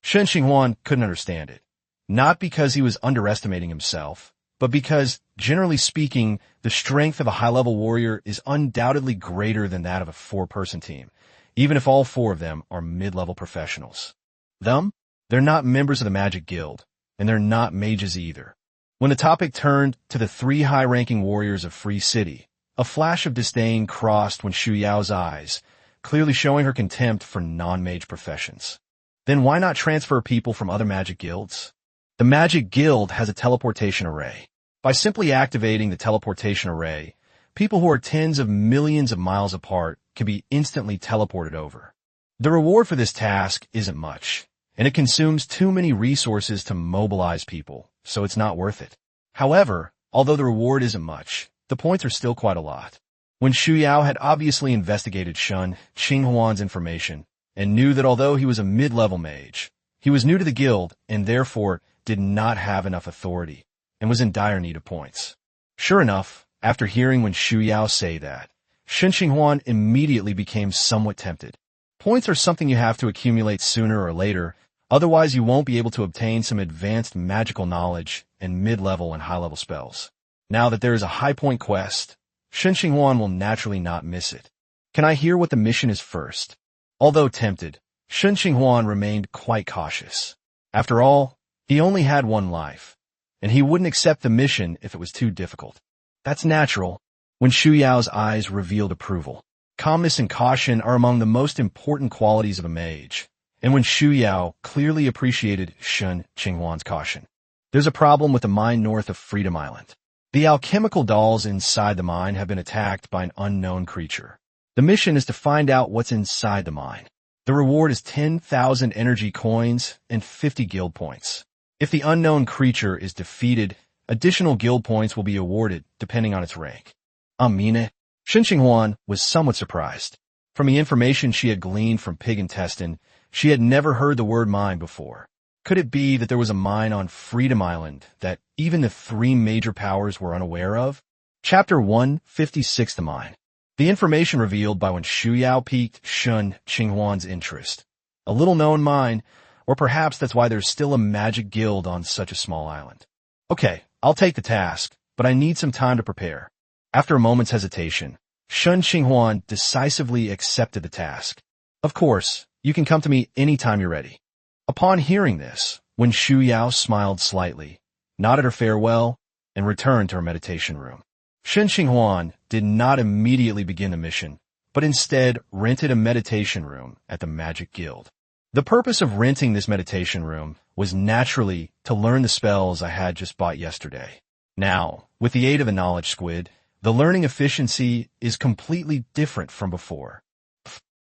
Shen Qinghuan couldn't understand it. Not because he was underestimating himself, but because, generally speaking, the strength of a high-level warrior is undoubtedly greater than that of a 4-person team, even if all 4 of them are mid-level professionals. They're not members of the Magic Guild, and they're not mages either. When the topic turned to the 3 high-ranking warriors of Free City, a flash of disdain crossed Wen Shuyao's eyes, clearly showing her contempt for non-mage professions. Then why not transfer people from other magic guilds? The Magic Guild has a teleportation array. By simply activating the teleportation array, people who are tens of millions of miles apart can be instantly teleported over. The reward for this task isn't much, and it consumes too many resources to mobilize people, so it's not worth it. However, although the reward isn't much, the points are still quite a lot. Wen Shuyao had obviously investigated Shen Qinghuan's information and knew that although he was a mid-level mage, he was new to the guild and therefore did not have enough authority and was in dire need of points. Sure enough, after hearing Wen Shuyao say that, Shen Qinghuan immediately became somewhat tempted. Points are something you have to accumulate sooner or later, otherwise you won't be able to obtain some advanced magical knowledge and mid-level and high-level spells. Now that there is a high-point quest, Shen Qinghuan will naturally not miss it. Can I hear what the mission is first? Although tempted, Shen Qinghuan remained quite cautious. After all, he only had one life, and he wouldn't accept the mission if it was too difficult. That's natural. Wen Shuyao's eyes revealed approval. Calmness and caution are among the most important qualities of a mage, and Wen Shuyao clearly appreciated Shen Qinghuan's caution. There's a problem with the mine north of Freedom Island. The alchemical dolls inside the mine have been attacked by an unknown creature. The mission is to find out what's inside the mine. The reward is 10,000 energy coins and 50 guild points. If the unknown creature is defeated, additional guild points will be awarded depending on its rank. Amine? Shen Qinghuan was somewhat surprised. From the information she had gleaned from pig intestine, she had never heard the word mine before. Could it be that there was a mine on Freedom Island that even the 3 major powers were unaware of? Chapter 156, The Mine. The information revealed by Wen Shuyao piqued Shen Qinghuan's interest. A little-known mine, or perhaps that's why there's still a magic guild on such a small island. Okay, I'll take the task, but I need some time to prepare. After a moment's hesitation, Shen Qinghuan decisively accepted the task. Of course, you can come to me anytime you're ready. Upon hearing this, Wen Shuyao smiled slightly, nodded her farewell, and returned to her meditation room. Shen Qinghuan did not immediately begin the mission, but instead rented a meditation room at the Magic Guild. The purpose of renting this meditation room was naturally to learn the spells I had just bought yesterday. Now, with the aid of a knowledge squid, the learning efficiency is completely different from before.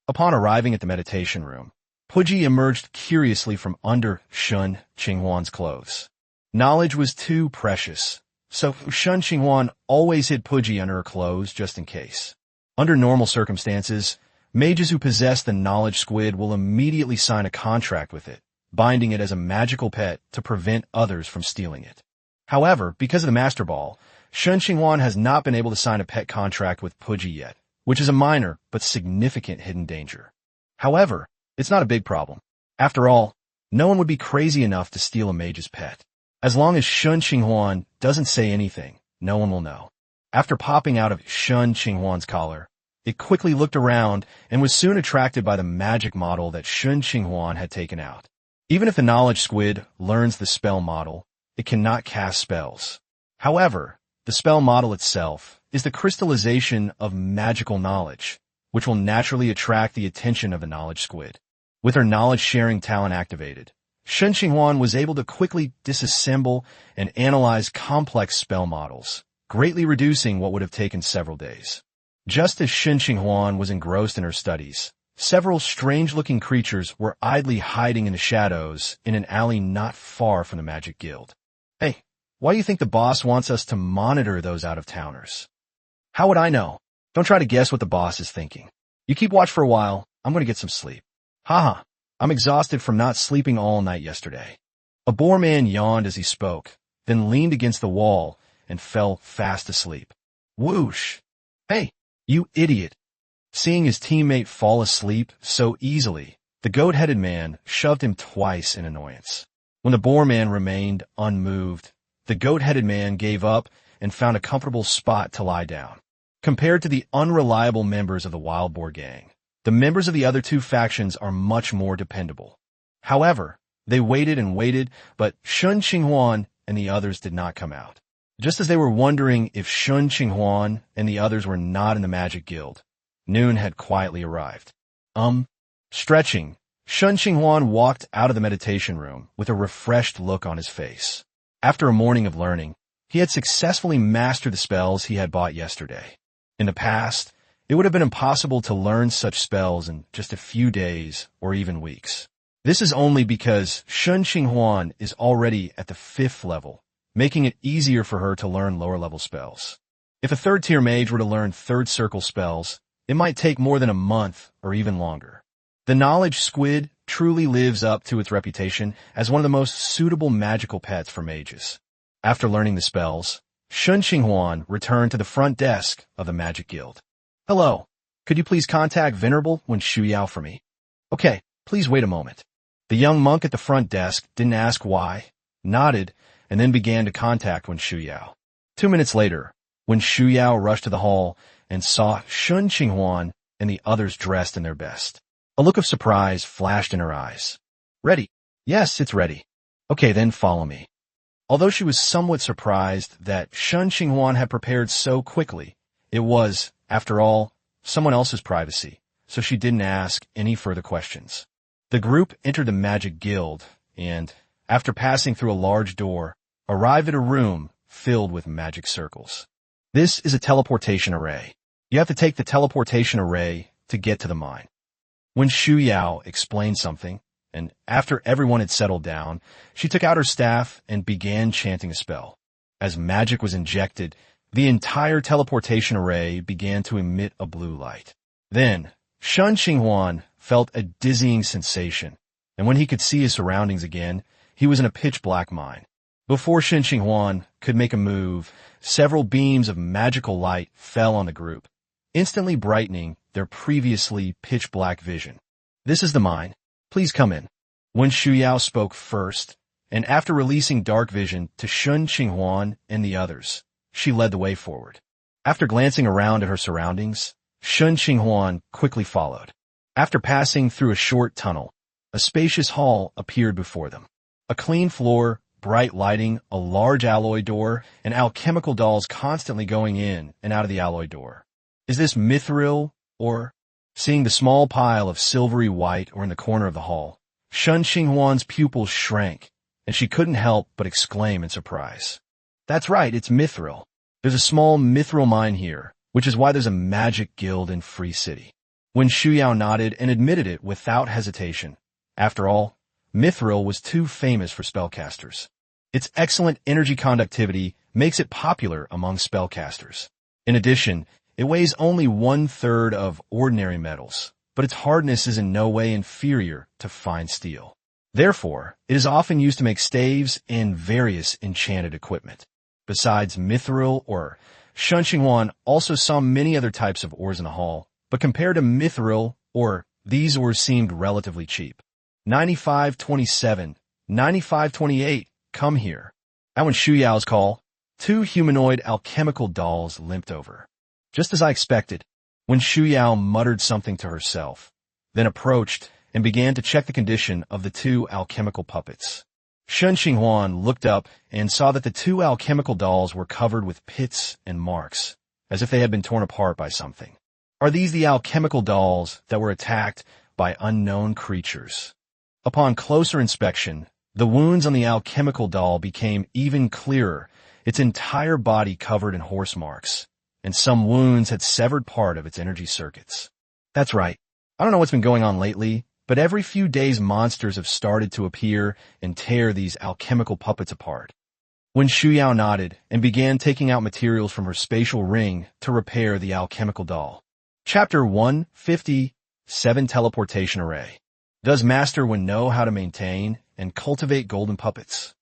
Upon arriving at the meditation room, Puji emerged curiously from under Shen Qinghuan's clothes. Knowledge was too precious, so Shen Qinghuan always hid Puji under her clothes just in case. Under normal circumstances, mages who possess the knowledge squid will immediately sign a contract with it, binding it as a magical pet to prevent others from stealing it. However, because of the Master Ball, Shen Qinghuan has not been able to sign a pet contract with Puji yet, which is a minor but significant hidden danger. However, it's not a big problem. After all, no one would be crazy enough to steal a mage's pet. As long as Shen Qinghuan doesn't say anything, no one will know. After popping out of Shen Qinghuan's collar, it quickly looked around and was soon attracted by the magic model that Shen Qinghuan had taken out. Even if the knowledge squid learns the spell model, it cannot cast spells. However, the spell model itself is the crystallization of magical knowledge, which will naturally attract the attention of the knowledge squid. With her knowledge-sharing talent activated, Shen Qinghuan was able to quickly disassemble and analyze complex spell models, greatly reducing what would have taken several days. Just as Shen Qinghuan was engrossed in her studies, several strange-looking creatures were idly hiding in the shadows in an alley not far from the Magic Guild. Hey, why do you think the boss wants us to monitor those out-of-towners? How would I know? Don't try to guess what the boss is thinking. You keep watch for a while, I'm going to get some sleep. Haha, I'm exhausted from not sleeping all night yesterday. A boar man yawned as he spoke, then leaned against the wall and fell fast asleep. Whoosh! Hey, you idiot! Seeing his teammate fall asleep so easily, the goat-headed man shoved him twice in annoyance. When the boar man remained unmoved, the goat-headed man gave up and found a comfortable spot to lie down. Compared to the unreliable members of the wild boar gang, the members of the other two factions are much more dependable. However, they waited and waited, but Shen Qinghuan and the others did not come out. Just as they were wondering if Shen Qinghuan and the others were not in the Magic Guild, noon had quietly arrived. Stretching, Shen Qinghuan walked out of the meditation room with a refreshed look on his face. After a morning of learning, he had successfully mastered the spells he had bought yesterday. In the past, it would have been impossible to learn such spells in just a few days or even weeks. This is only because Shen Qinghuan is already at the 5th level, making it easier for her to learn lower-level spells. If a third-tier mage were to learn third-circle spells, it might take more than a month or even longer. The knowledge squid truly lives up to its reputation as one of the most suitable magical pets for mages. After learning the spells, Shen Qinghuan returned to the front desk of the Magic Guild. Hello, could you please contact Venerable Wen Shuyao for me? Okay, please wait a moment. The young monk at the front desk didn't ask why, nodded, and then began to contact Wen Shuyao. 2 minutes later, Wen Shuyao rushed to the hall and saw Shen Qinghuan and the others dressed in their best. A look of surprise flashed in her eyes. Ready? Yes, it's ready. Okay, then follow me. Although she was somewhat surprised that Shen Qinghuan had prepared so quickly, it was, after all, someone else's privacy, so she didn't ask any further questions. The group entered the Magic Guild and, after passing through a large door, arrived at a room filled with magic circles. This is a teleportation array. You have to take the teleportation array to get to the mine. When Shuyao explained something, and after everyone had settled down, she took out her staff and began chanting a spell. As magic was injected, the entire teleportation array began to emit a blue light. Then, Shen Qinghuan felt a dizzying sensation, and when he could see his surroundings again, he was in a pitch-black mine. Before Shen Qinghuan could make a move, several beams of magical light fell on the group, instantly brightening their previously pitch-black vision. This is the mine. Please come in. When Shuyao spoke first, and after releasing dark vision to Shen Qinghuan and the others, she led the way forward. After glancing around at her surroundings, Shen Qinghuan quickly followed. After passing through a short tunnel, a spacious hall appeared before them. A clean floor, bright lighting, a large alloy door, and alchemical dolls constantly going in and out of the alloy door. Is this mithril, or... Seeing the small pile of silvery white or in the corner of the hall, Shen Qinghuan's pupils shrank, and she couldn't help but exclaim in surprise. That's right, it's mithril. There's a small mithril mine here, which is why there's a magic guild in Free City. When Shuyao nodded and admitted it without hesitation. After all, mithril was too famous for spellcasters. Its excellent energy conductivity makes it popular among spellcasters. In addition, it weighs only 1/3 of ordinary metals, but its hardness is in no way inferior to fine steel. Therefore, it is often used to make staves and various enchanted equipment. Besides mithril or Shen Qinghuan also saw many other types of ores in the hall, but compared to mithril ore, these ores seemed relatively cheap. 9527, 9528, come here. At when Shu Yao's call, two humanoid alchemical dolls limped over. Just as I expected, when Shu Yao muttered something to herself, then approached and began to check the condition of the two alchemical puppets. Shen Qinghuan looked up and saw that the two alchemical dolls were covered with pits and marks, as if they had been torn apart by something. Are these the alchemical dolls that were attacked by unknown creatures? Upon closer inspection, the wounds on the alchemical doll became even clearer, its entire body covered in horse marks, and some wounds had severed part of its energy circuits. That's right. I don't know what's been going on lately, but every few days monsters have started to appear and tear these alchemical puppets apart. When Shu Yao nodded and began taking out materials from her spatial ring to repair the alchemical doll. Chapter 150, 7 Teleportation Array. Does Master Wen know how to maintain and cultivate golden puppets?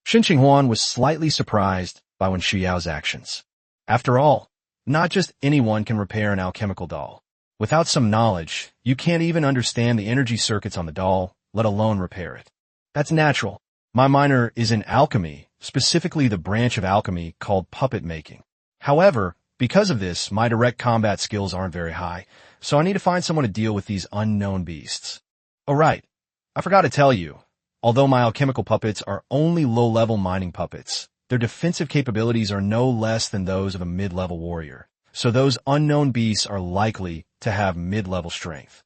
Shen Qinghuan was slightly surprised by Wen Shuyao's actions. After all, not just anyone can repair an alchemical doll. Without some knowledge, you can't even understand the energy circuits on the doll, let alone repair it. That's natural. My minor is in alchemy, specifically the branch of alchemy called puppet making. However, because of this, my direct combat skills aren't very high, so I need to find someone to deal with these unknown beasts. Oh right, I forgot to tell you, although my alchemical puppets are only low-level mining puppets, their defensive capabilities are no less than those of a mid-level warrior, so those unknown beasts are likely to have mid-level strength.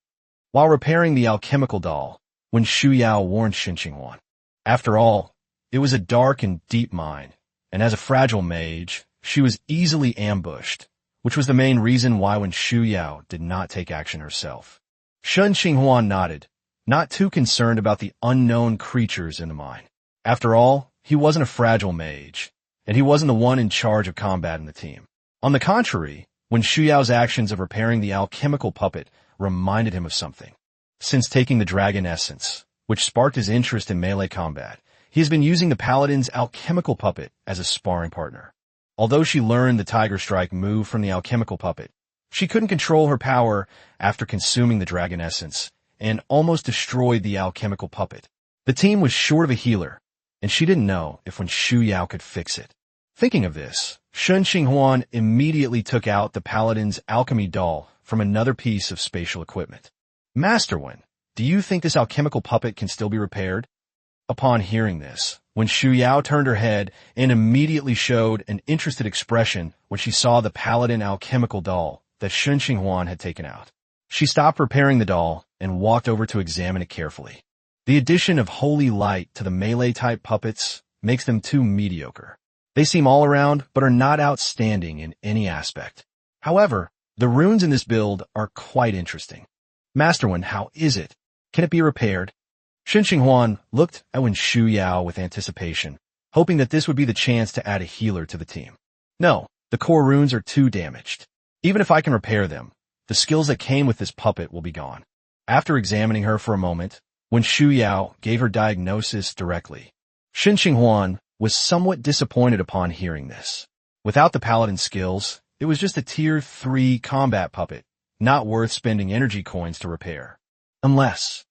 While repairing the alchemical doll, when Shu Yao warned Shen Qinghuan. After all, it was a dark and deep mine, and as a fragile mage, she was easily ambushed, which was the main reason why when Shu Yao did not take action herself. Shen Qinghuan nodded, not too concerned about the unknown creatures in the mine. After all, he wasn't a fragile mage, and he wasn't the one in charge of combat in the team. On the contrary, when Shu Yao's actions of repairing the alchemical puppet reminded him of something. Since taking the dragon essence, which sparked his interest in melee combat, he has been using the paladin's alchemical puppet as a sparring partner. Although she learned the Tiger Strike move from the alchemical puppet, she couldn't control her power after consuming the dragon essence and almost destroyed the alchemical puppet. The team was short of a healer, and she didn't know if when Shu Yao could fix it. Thinking of this, Shen Qinghuan immediately took out the paladin's alchemy doll from another piece of spatial equipment. Master Wen, do you think this alchemical puppet can still be repaired? Upon hearing this, when Shu Yao turned her head and immediately showed an interested expression when she saw the paladin alchemical doll that Shen Qinghuan had taken out. She stopped repairing the doll and walked over to examine it carefully. The addition of holy light to the melee-type puppets makes them too mediocre. They seem all around, but are not outstanding in any aspect. However, the runes in this build are quite interesting. Master Wen, how is it? Can it be repaired? Shen Qinghuan looked at Wen Shu Yao with anticipation, hoping that this would be the chance to add a healer to the team. No, the core runes are too damaged. Even if I can repair them, the skills that came with this puppet will be gone. After examining her for a moment, Wen Shu Yao gave her diagnosis directly. Shen Qinghuan was somewhat disappointed upon hearing this. Without the paladin skills, it was just a tier 3 combat puppet, not worth spending energy coins to repair. Unless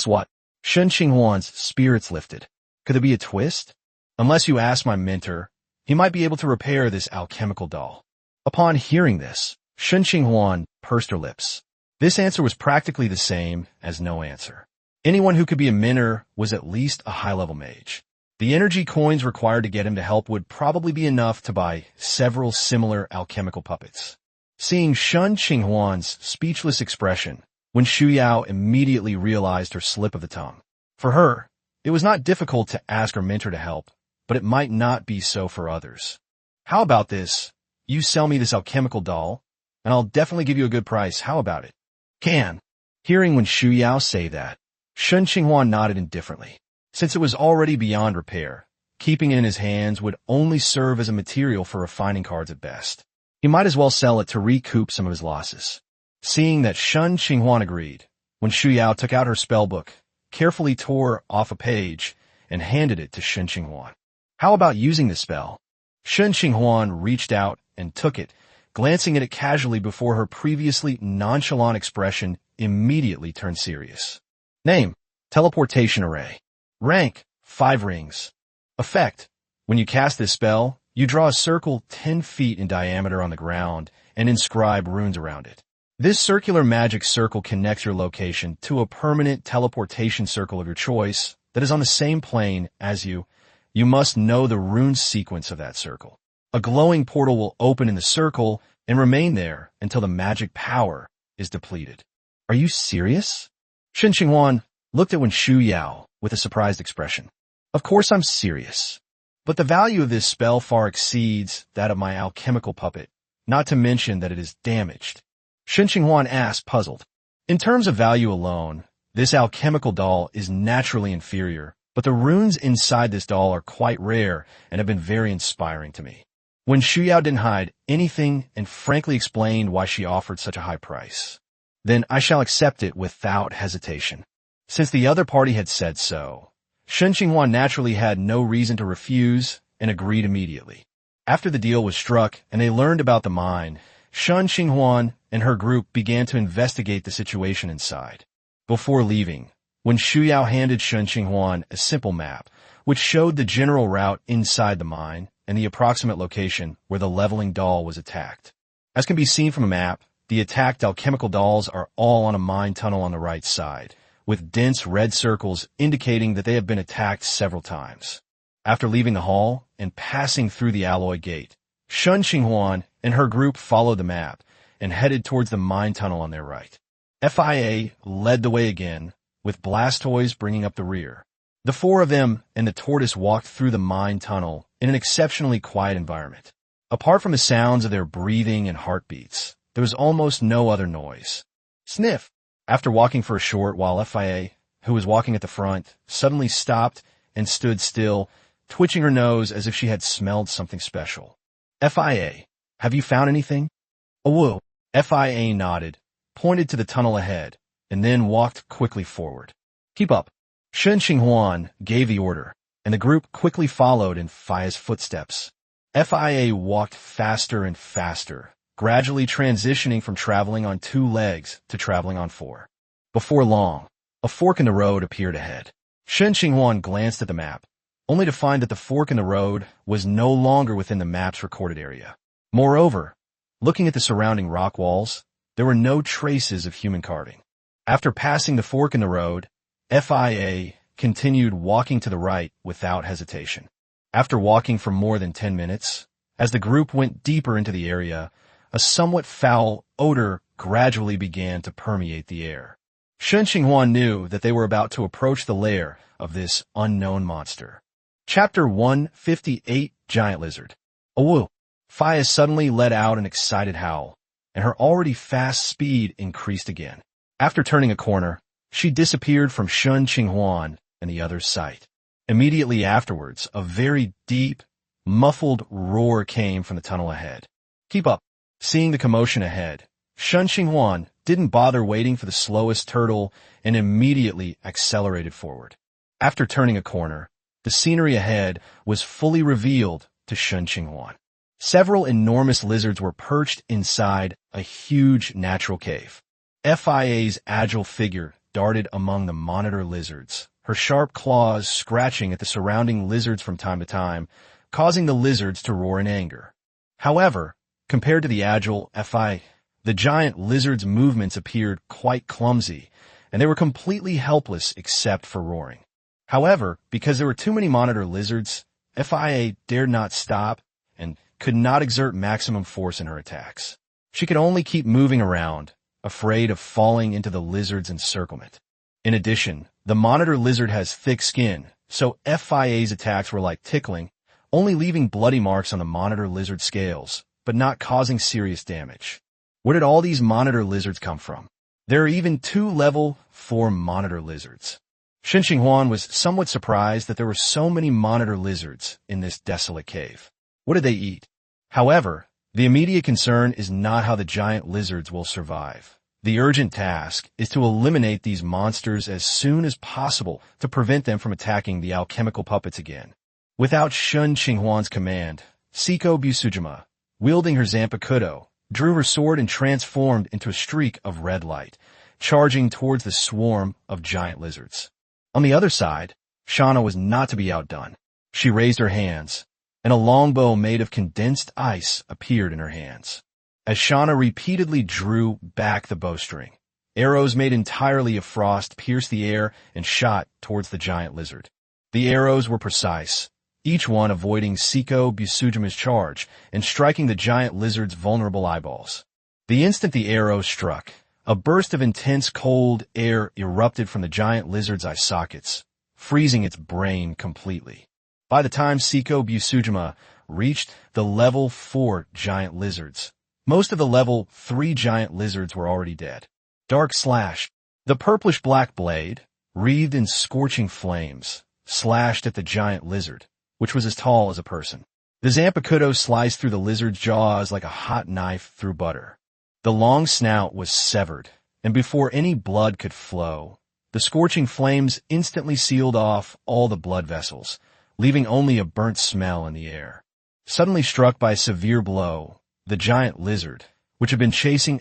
what? Shen Qinghuan's spirits lifted. Could there be a twist? Unless you ask my mentor, he might be able to repair this alchemical doll. Upon hearing this, Shen Qinghuan pursed her lips. This answer was practically the same as no answer. Anyone who could be a mentor was at least a high-level mage. The energy coins required to get him to help would probably be enough to buy several similar alchemical puppets. Seeing Shen Qinghuan's speechless expression, when Shu Yao immediately realized her slip of the tongue. For her, it was not difficult to ask her mentor to help, but it might not be so for others. How about this? You sell me this alchemical doll, and I'll definitely give you a good price. How about it? Can. Hearing Wen Shu Yao say that, Shen Qinghuan nodded indifferently. Since it was already beyond repair, keeping it in his hands would only serve as a material for refining cards at best. He might as well sell it to recoup some of his losses. Seeing that Shen Qinghuan agreed, Wen Shu Yao took out her spellbook, carefully tore off a page, and handed it to Shen Qinghuan. How about using the spell? Shen Qinghuan reached out and took it, glancing at it casually before her previously nonchalant expression immediately turned serious. Name: Teleportation Array. Rank: 5 rings. Effect: when you cast this spell, you draw a circle 10 feet in diameter on the ground and inscribe runes around it. This circular magic circle connects your location to a permanent teleportation circle of your choice that is on the same plane as you. You must know the rune sequence of that circle. A glowing portal will open in the circle and remain there until the magic power is depleted. Are you serious? Shen Qinghuan looked at Wen Shuyao with a surprised expression. Of course I'm serious. But the value of this spell far exceeds that of my alchemical puppet, not to mention that it is damaged. Shen Qinghuan asked, puzzled. In terms of value alone, this alchemical doll is naturally inferior, but the runes inside this doll are quite rare and have been very inspiring to me. When Shuyao didn't hide anything and frankly explained why she offered such a high price. Then I shall accept it without hesitation. Since the other party had said so, Shen Qinghuan naturally had no reason to refuse and agreed immediately. After the deal was struck and they learned about the mine, Shen Qinghuan and her group began to investigate the situation inside. Before leaving, when Shuyao handed Shen Qinghuan a simple map, which showed the general route inside the mine and the approximate location where the leveling doll was attacked. As can be seen from a map, the attacked alchemical dolls are all on a mine tunnel on the right side, with dense red circles indicating that they have been attacked several times. After leaving the hall and passing through the alloy gate, Shen Qinghuan and her group followed the map and headed towards the mine tunnel on their right. FIA led the way again, with Blastoise bringing up the rear. The 4 of them and the tortoise walked through the mine tunnel in an exceptionally quiet environment. Apart from the sounds of their breathing and heartbeats, there was almost no other noise. Sniff! After walking for a short while, FIA, who was walking at the front, suddenly stopped and stood still, twitching her nose as if she had smelled something special. FIA, have you found anything? Whoa! FIA nodded, pointed to the tunnel ahead, and then walked quickly forward. Keep up. Shen Qinghuan gave the order, and the group quickly followed in FIA's footsteps. FIA walked faster and faster, gradually transitioning from traveling on 2 legs to traveling on 4. Before long, a fork in the road appeared ahead. Shen Qinghuan glanced at the map, only to find that the fork in the road was no longer within the map's recorded area. Moreover, looking at the surrounding rock walls, there were no traces of human carving. After passing the fork in the road, FIA continued walking to the right without hesitation. After walking for more than 10 minutes, as the group went deeper into the area, a somewhat foul odor gradually began to permeate the air. Shen Qinghuan knew that they were about to approach the lair of this unknown monster. Chapter 158, Giant Lizard. Awoo! Fia suddenly let out an excited howl, and her already fast speed increased again. After turning a corner, she disappeared from Shen Qinghuan and the other's sight. Immediately afterwards, a very deep, muffled roar came from the tunnel ahead. Keep up. Seeing the commotion ahead, Shen Qinghuan didn't bother waiting for the slowest turtle and immediately accelerated forward. After turning a corner, the scenery ahead was fully revealed to Shen Qinghuan. Several enormous lizards were perched inside a huge natural cave. FIA's agile figure darted among the monitor lizards, her sharp claws scratching at the surrounding lizards from time to time, causing the lizards to roar in anger. However, compared to the agile FI, the giant lizard's movements appeared quite clumsy, and they were completely helpless except for roaring. However, because there were too many monitor lizards, FIA dared not stop and could not exert maximum force in her attacks. She could only keep moving around, afraid of falling into the lizard's encirclement. In addition, the monitor lizard has thick skin, so FIA's attacks were like tickling, only leaving bloody marks on the monitor lizard scales, but not causing serious damage. Where did all these monitor lizards come from? There are even 2 level 4 monitor lizards. Shen Qinghuan was somewhat surprised that there were so many monitor lizards in this desolate cave. What did they eat? However, the immediate concern is not how the giant lizards will survive. The urgent task is to eliminate these monsters as soon as possible to prevent them from attacking the alchemical puppets again. Without Shen Qinghuan's command, Siko Busujima, wielding her zanpakuto, drew her sword and transformed into a streak of red light, charging towards the swarm of giant lizards. On the other side, Shauna was not to be outdone. She raised her hands, and a longbow made of condensed ice appeared in her hands. As Shauna repeatedly drew back the bowstring, arrows made entirely of frost pierced the air and shot towards the giant lizard. The arrows were precise, each one avoiding Seiko Busujima's charge and striking the giant lizard's vulnerable eyeballs. The instant the arrow struck, a burst of intense cold air erupted from the giant lizard's eye sockets, freezing its brain completely. By the time Seiko Busujima reached the level 4 giant lizards, most of the level 3 giant lizards were already dead. Dark slash. The purplish-black blade, wreathed in scorching flames, slashed at the giant lizard, which was as tall as a person. The zanpakuto sliced through the lizard's jaws like a hot knife through butter. The long snout was severed, and before any blood could flow, the scorching flames instantly sealed off all the blood vessels, leaving only a burnt smell in the air. Suddenly struck by a severe blow, the giant lizard, which had been chasing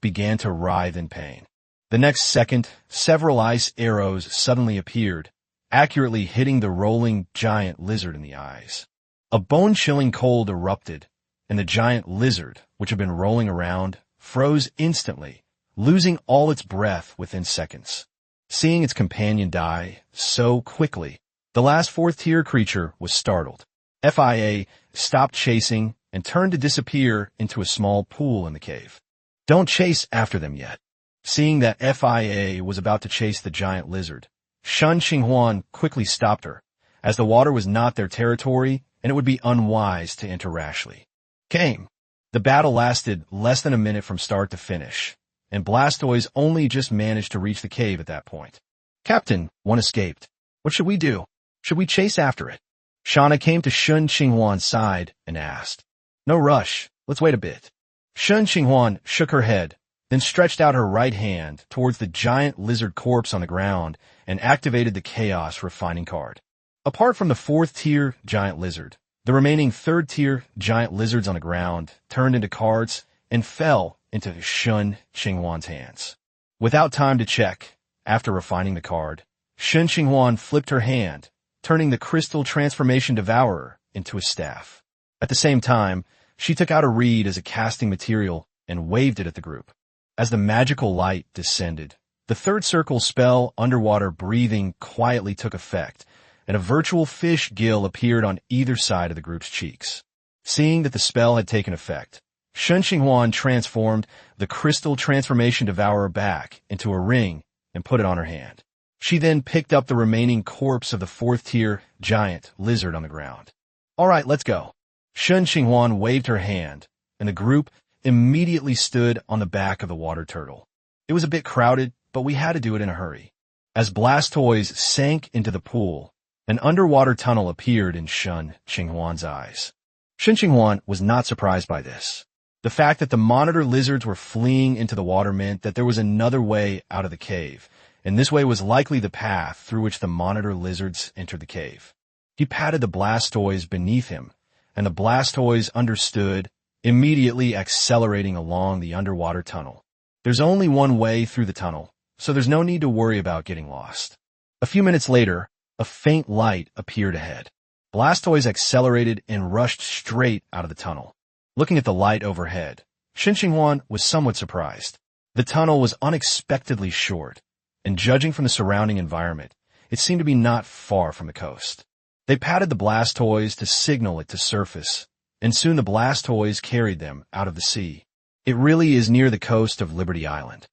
began to writhe in pain. The next second, several ice arrows suddenly appeared, accurately hitting the rolling giant lizard in the eyes. A bone-chilling cold erupted, and the giant lizard, which had been rolling around, froze instantly, losing all its breath within seconds. Seeing its companion die so quickly, the last fourth-tier creature was startled. FIA stopped chasing and turned to disappear into a small pool in the cave. Don't chase after them yet. Seeing that FIA was about to chase the giant lizard, Shen Qinghuan quickly stopped her, as the water was not their territory and it would be unwise to enter rashly. Came. The battle lasted less than a minute from start to finish, and Blastoise only just managed to reach the cave at that point. Captain, one escaped. What should we do? Should we chase after it? Shauna came to Shen Qinghuan's side and asked. No rush. Let's wait a bit. Shen Qinghuan shook her head, then stretched out her right hand towards the giant lizard corpse on the ground and activated the Chaos Refining card. Apart from the 4th-tier giant lizard, the remaining 3rd-tier giant lizards on the ground turned into cards and fell into Shen Qinghuan's hands. Without time to check, after refining the card, Shen Qinghuan flipped her hand, turning the crystal transformation devourer into a staff. At the same time, she took out a reed as a casting material and waved it at the group. As the magical light descended, the 3rd circle spell underwater breathing quietly took effect, and a virtual fish gill appeared on either side of the group's cheeks. Seeing that the spell had taken effect, Shen Qinghuan transformed the crystal transformation devourer back into a ring and put it on her hand. She then picked up the remaining corpse of the 4th-tier giant lizard on the ground. All right, let's go. Shen Qinghuan waved her hand, and the group immediately stood on the back of the water turtle. It was a bit crowded, but we had to do it in a hurry. As Blastoise sank into the pool, an underwater tunnel appeared in Shen Qinghuan's eyes. Shen Qinghuan was not surprised by this. The fact that the monitor lizards were fleeing into the water meant that there was another way out of the cave, and this way was likely the path through which the monitor lizards entered the cave. He patted the Blastoise beneath him, and the Blastoise understood, immediately accelerating along the underwater tunnel. There's only one way through the tunnel, so there's no need to worry about getting lost. A few minutes later, a faint light appeared ahead. Blastoise accelerated and rushed straight out of the tunnel. Looking at the light overhead, Shen Qinghuan was somewhat surprised. The tunnel was unexpectedly short, and judging from the surrounding environment, it seemed to be not far from the coast. They patted the Blastoise to signal it to surface, and soon the Blastoise carried them out of the sea. It really is near the coast of Liberty Island.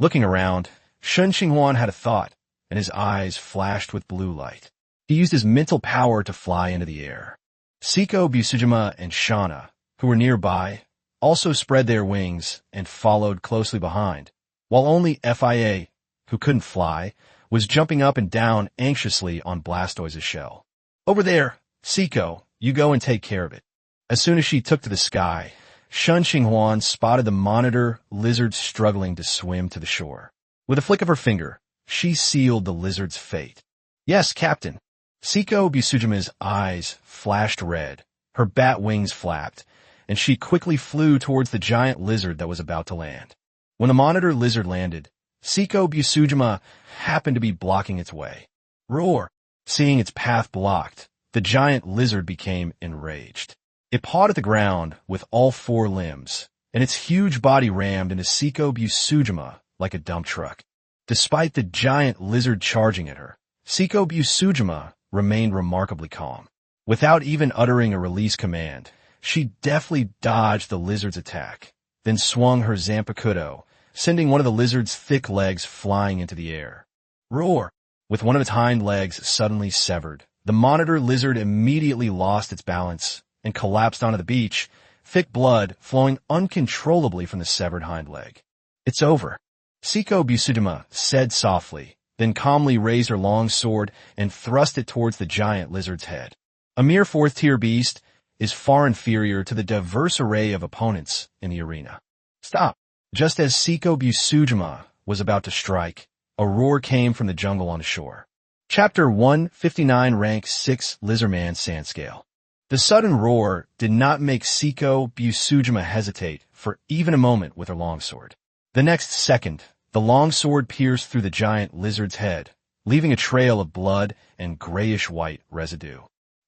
Looking around, Shen Qinghuan had a thought, and his eyes flashed with blue light. He used his mental power to fly into the air. Seiko Busujima and Shauna, who were nearby, also spread their wings and followed closely behind, while only FIA, who couldn't fly, was jumping up and down anxiously on Blastoise's shell. Over there, Seiko, you go and take care of it. As soon as she took to the sky, Shen Qinghuan spotted the monitor lizard struggling to swim to the shore. With a flick of her finger, she sealed the lizard's fate. Yes, Captain. Seiko Busujima's eyes flashed red, her bat wings flapped, and she quickly flew towards the giant lizard that was about to land. When the monitor lizard landed, Seiko Busujima happened to be blocking its way. Roar! Seeing its path blocked, the giant lizard became enraged. It pawed at the ground with all four limbs, and its huge body rammed into Seiko Busujima like a dump truck. Despite the giant lizard charging at her, Seiko Busujima remained remarkably calm. Without even uttering a release command, she deftly dodged the lizard's attack, then swung her Zanpakuto, sending one of the lizard's thick legs flying into the air. Roar! With one of its hind legs suddenly severed, the monitor lizard immediately lost its balance and collapsed onto the beach, thick blood flowing uncontrollably from the severed hind leg. It's over, Seiko Busujima said softly, then calmly raised her long sword and thrust it towards the giant lizard's head. A mere fourth-tier beast is far inferior to the diverse array of opponents in the arena. Stop! Just as Seiko Busujima was about to strike, a roar came from the jungle on the shore. Chapter 159 Rank 6 Lizardman Sand Scale. The sudden roar did not make Seiko Busujima hesitate for even a moment with her longsword. The next second, the longsword pierced through the giant lizard's head, leaving a trail of blood and grayish-white residue.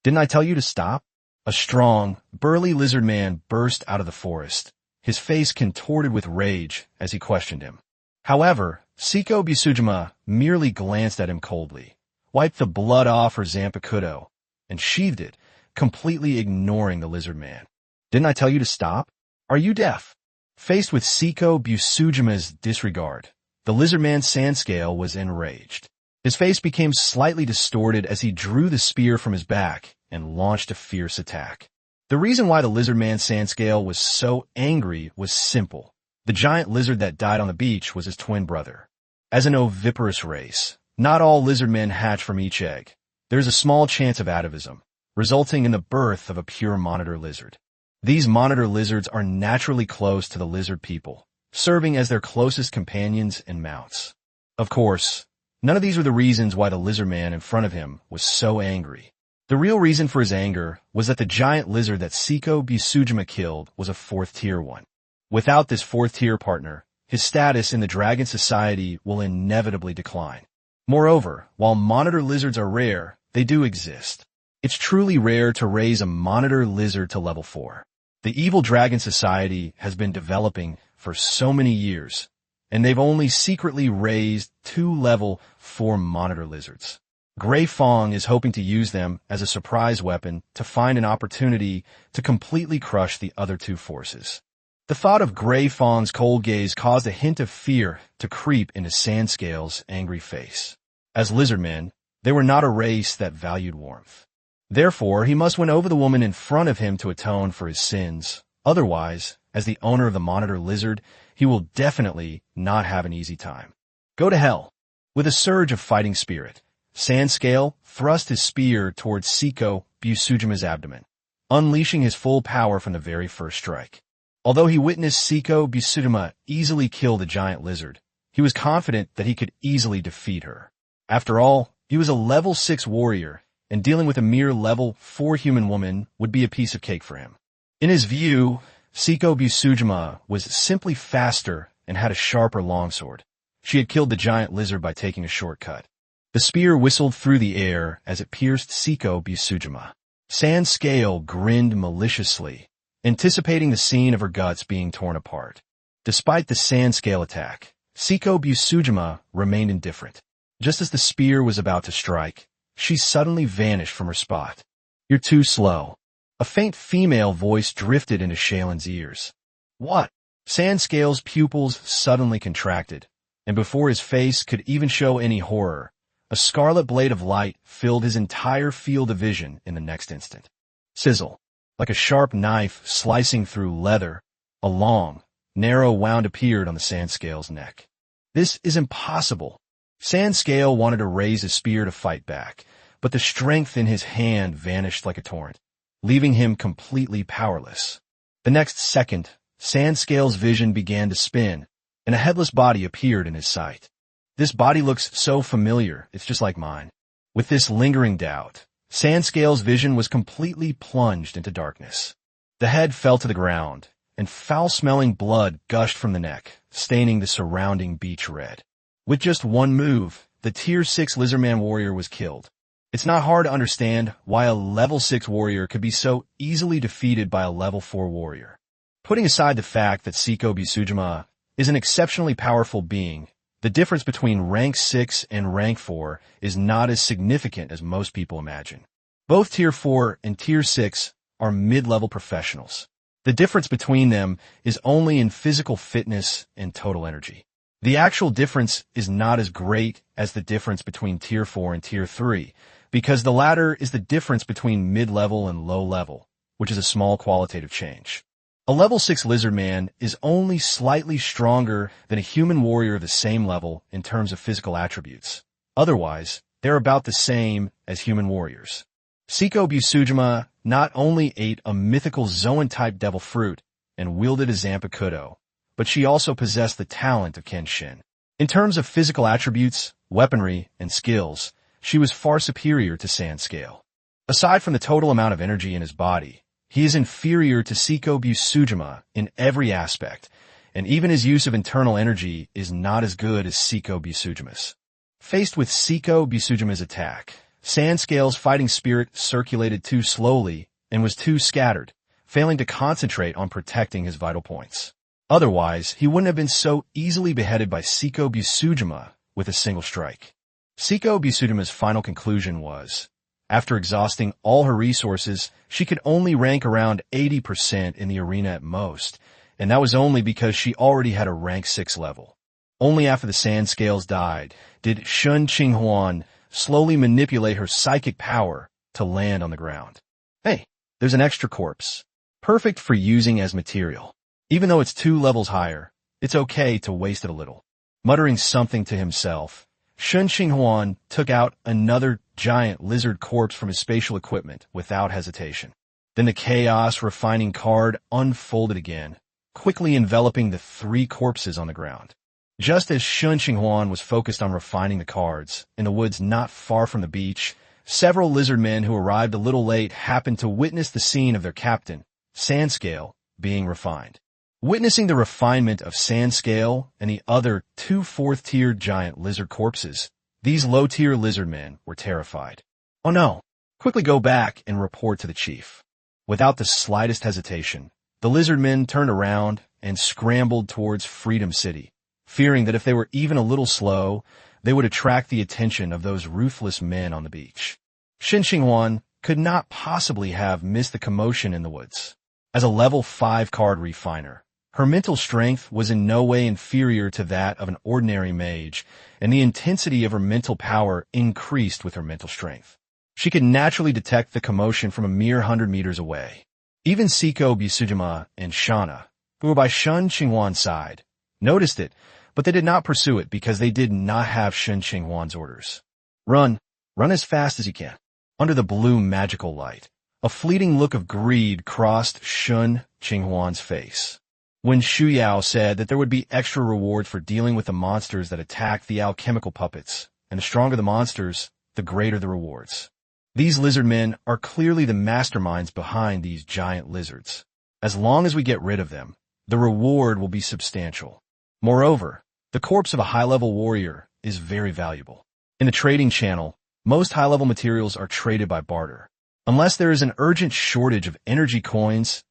Didn't I tell you to stop? A strong, burly lizard man burst out of the forest, his face contorted with rage as he questioned him. However, Seiko Busujima merely glanced at him coldly, wiped the blood off her Zanpakuto, and sheathed it, completely ignoring the lizard man. Didn't I tell you to stop? Are you deaf? Faced with Seiko Busujima's disregard, the lizard man's sand scale was enraged. His face became slightly distorted as he drew the spear from his back and launched a fierce attack. The reason why the lizard man's sand scale was so angry was simple. The giant lizard that died on the beach was his twin brother. As an oviparous race, not all lizard men hatch from each egg. There is a small chance of atavism, resulting in the birth of a pure monitor lizard. These monitor lizards are naturally close to the lizard people, serving as their closest companions and mounts. Of course, none of these were the reasons why the lizard man in front of him was so angry. The real reason for his anger was that the giant lizard that Seiko Busujima killed was a fourth-tier one. Without this fourth-tier partner, his status in the dragon society will inevitably decline. Moreover, while monitor lizards are rare, they do exist. It's truly rare to raise a monitor lizard to level 4. The evil dragon society has been developing for so many years, and they've only secretly raised 2 level 4 monitor lizards. Gray Fong is hoping to use them as a surprise weapon to find an opportunity to completely crush the other 2 forces. The thought of Gray Fong's cold gaze caused a hint of fear to creep into Sandscale's angry face. As lizardmen, they were not a race that valued warmth. Therefore, he must win over the woman in front of him to atone for his sins. Otherwise, as the owner of the monitor lizard, he will definitely not have an easy time. Go to hell. With a surge of fighting spirit, Sandscale thrust his spear towards Seiko Busujima's abdomen, unleashing his full power from the very first strike. Although he witnessed Seiko Busujima easily kill the giant lizard, he was confident that he could easily defeat her. After all, he was a level 6 warrior, and dealing with a mere level 4 human woman would be a piece of cake for him. In his view, Seiko Busujima was simply faster and had a sharper longsword. She had killed the giant lizard by taking a shortcut. The spear whistled through the air as it pierced Seiko Busujima. Sandscale grinned maliciously, anticipating the scene of her guts being torn apart. Despite the Sandscale attack, Seiko Busujima remained indifferent. Just as the spear was about to strike, she suddenly vanished from her spot. You're too slow. A faint female voice drifted into Shaylin's ears. What? Sandscale's pupils suddenly contracted, and before his face could even show any horror, a scarlet blade of light filled his entire field of vision in the next instant. Sizzle. Like a sharp knife slicing through leather, a long, narrow wound appeared on the Sandscale's neck. This is impossible. Sandscale wanted to raise his spear to fight back, but the strength in his hand vanished like a torrent, leaving him completely powerless. The next second, Sandscale's vision began to spin, and a headless body appeared in his sight. This body looks so familiar, it's just like mine. With this lingering doubt, Sandscale's vision was completely plunged into darkness. The head fell to the ground, and foul-smelling blood gushed from the neck, staining the surrounding beach red. With just one move, the Tier 6 Lizardman warrior was killed. It's not hard to understand why a Level 6 warrior could be so easily defeated by a Level 4 warrior. Putting aside the fact that Seiko Bisujima is an exceptionally powerful being, the difference between Rank 6 and Rank 4 is not as significant as most people imagine. Both Tier 4 and Tier 6 are mid-level professionals. The difference between them is only in physical fitness and total energy. The actual difference is not as great as the difference between Tier 4 and Tier 3, because the latter is the difference between mid-level and low-level, which is a small qualitative change. A Level 6 Lizardman is only slightly stronger than a human warrior of the same level in terms of physical attributes. Otherwise, they're about the same as human warriors. Seiko Bisujima not only ate a mythical Zoan-type devil fruit and wielded a Zanpakuto, but she also possessed the talent of Kenshin. In terms of physical attributes, weaponry, and skills, she was far superior to Sand Scale. Aside from the total amount of energy in his body, he is inferior to Seiko Bisujima in every aspect, and even his use of internal energy is not as good as Seiko Bisujima's. Faced with Seiko Bisujima's attack, Sand Scale's fighting spirit circulated too slowly and was too scattered, failing to concentrate on protecting his vital points. Otherwise, he wouldn't have been so easily beheaded by Seiko Bisujima with a single strike. Seiko Bisujima's final conclusion was, after exhausting all her resources, she could only rank around 80% in the arena at most, and that was only because she already had a rank 6 level. Only after the Sand Scales died did Shen Qinghuan slowly manipulate her psychic power to land on the ground. Hey, there's an extra corpse. Perfect for using as material. Even though it's 2 levels higher, it's okay to waste it a little. Muttering something to himself, Shen Qinghuan took out another giant lizard corpse from his spatial equipment without hesitation. Then the chaos refining card unfolded again, quickly enveloping the 3 corpses on the ground. Just as Shen Qinghuan was focused on refining the cards, in the woods not far from the beach, several lizard men who arrived a little late happened to witness the scene of their captain, Sand Scale, being refined. Witnessing the refinement of Sand Scale and the other 2 4th-tier giant lizard corpses, these low-tier lizard men were terrified. Oh no! Quickly go back and report to the chief. Without the slightest hesitation, the lizard men turned around and scrambled towards Freedom City, fearing that if they were even a little slow, they would attract the attention of those ruthless men on the beach. Shen Qinghuan could not possibly have missed the commotion in the woods. As a level 5 card refiner, her mental strength was in no way inferior to that of an ordinary mage, and the intensity of her mental power increased with her mental strength. She could naturally detect the commotion from a mere 100 meters away. Even Seiko Bisujima and Shana, who were by Shen Qinghuan's side, noticed it, but they did not pursue it because they did not have Shen Qinghuan's orders. Run as fast as you can. Under the blue magical light, a fleeting look of greed crossed Shen Qinghuan's face. When Xu Yao said that there would be extra rewards for dealing with the monsters that attacked the alchemical puppets, and the stronger the monsters, the greater the rewards. These lizard men are clearly the masterminds behind these giant lizards. As long as we get rid of them, the reward will be substantial. Moreover, the corpse of a high-level warrior is very valuable. In the trading channel, most high-level materials are traded by barter. Unless there is an urgent shortage of energy coins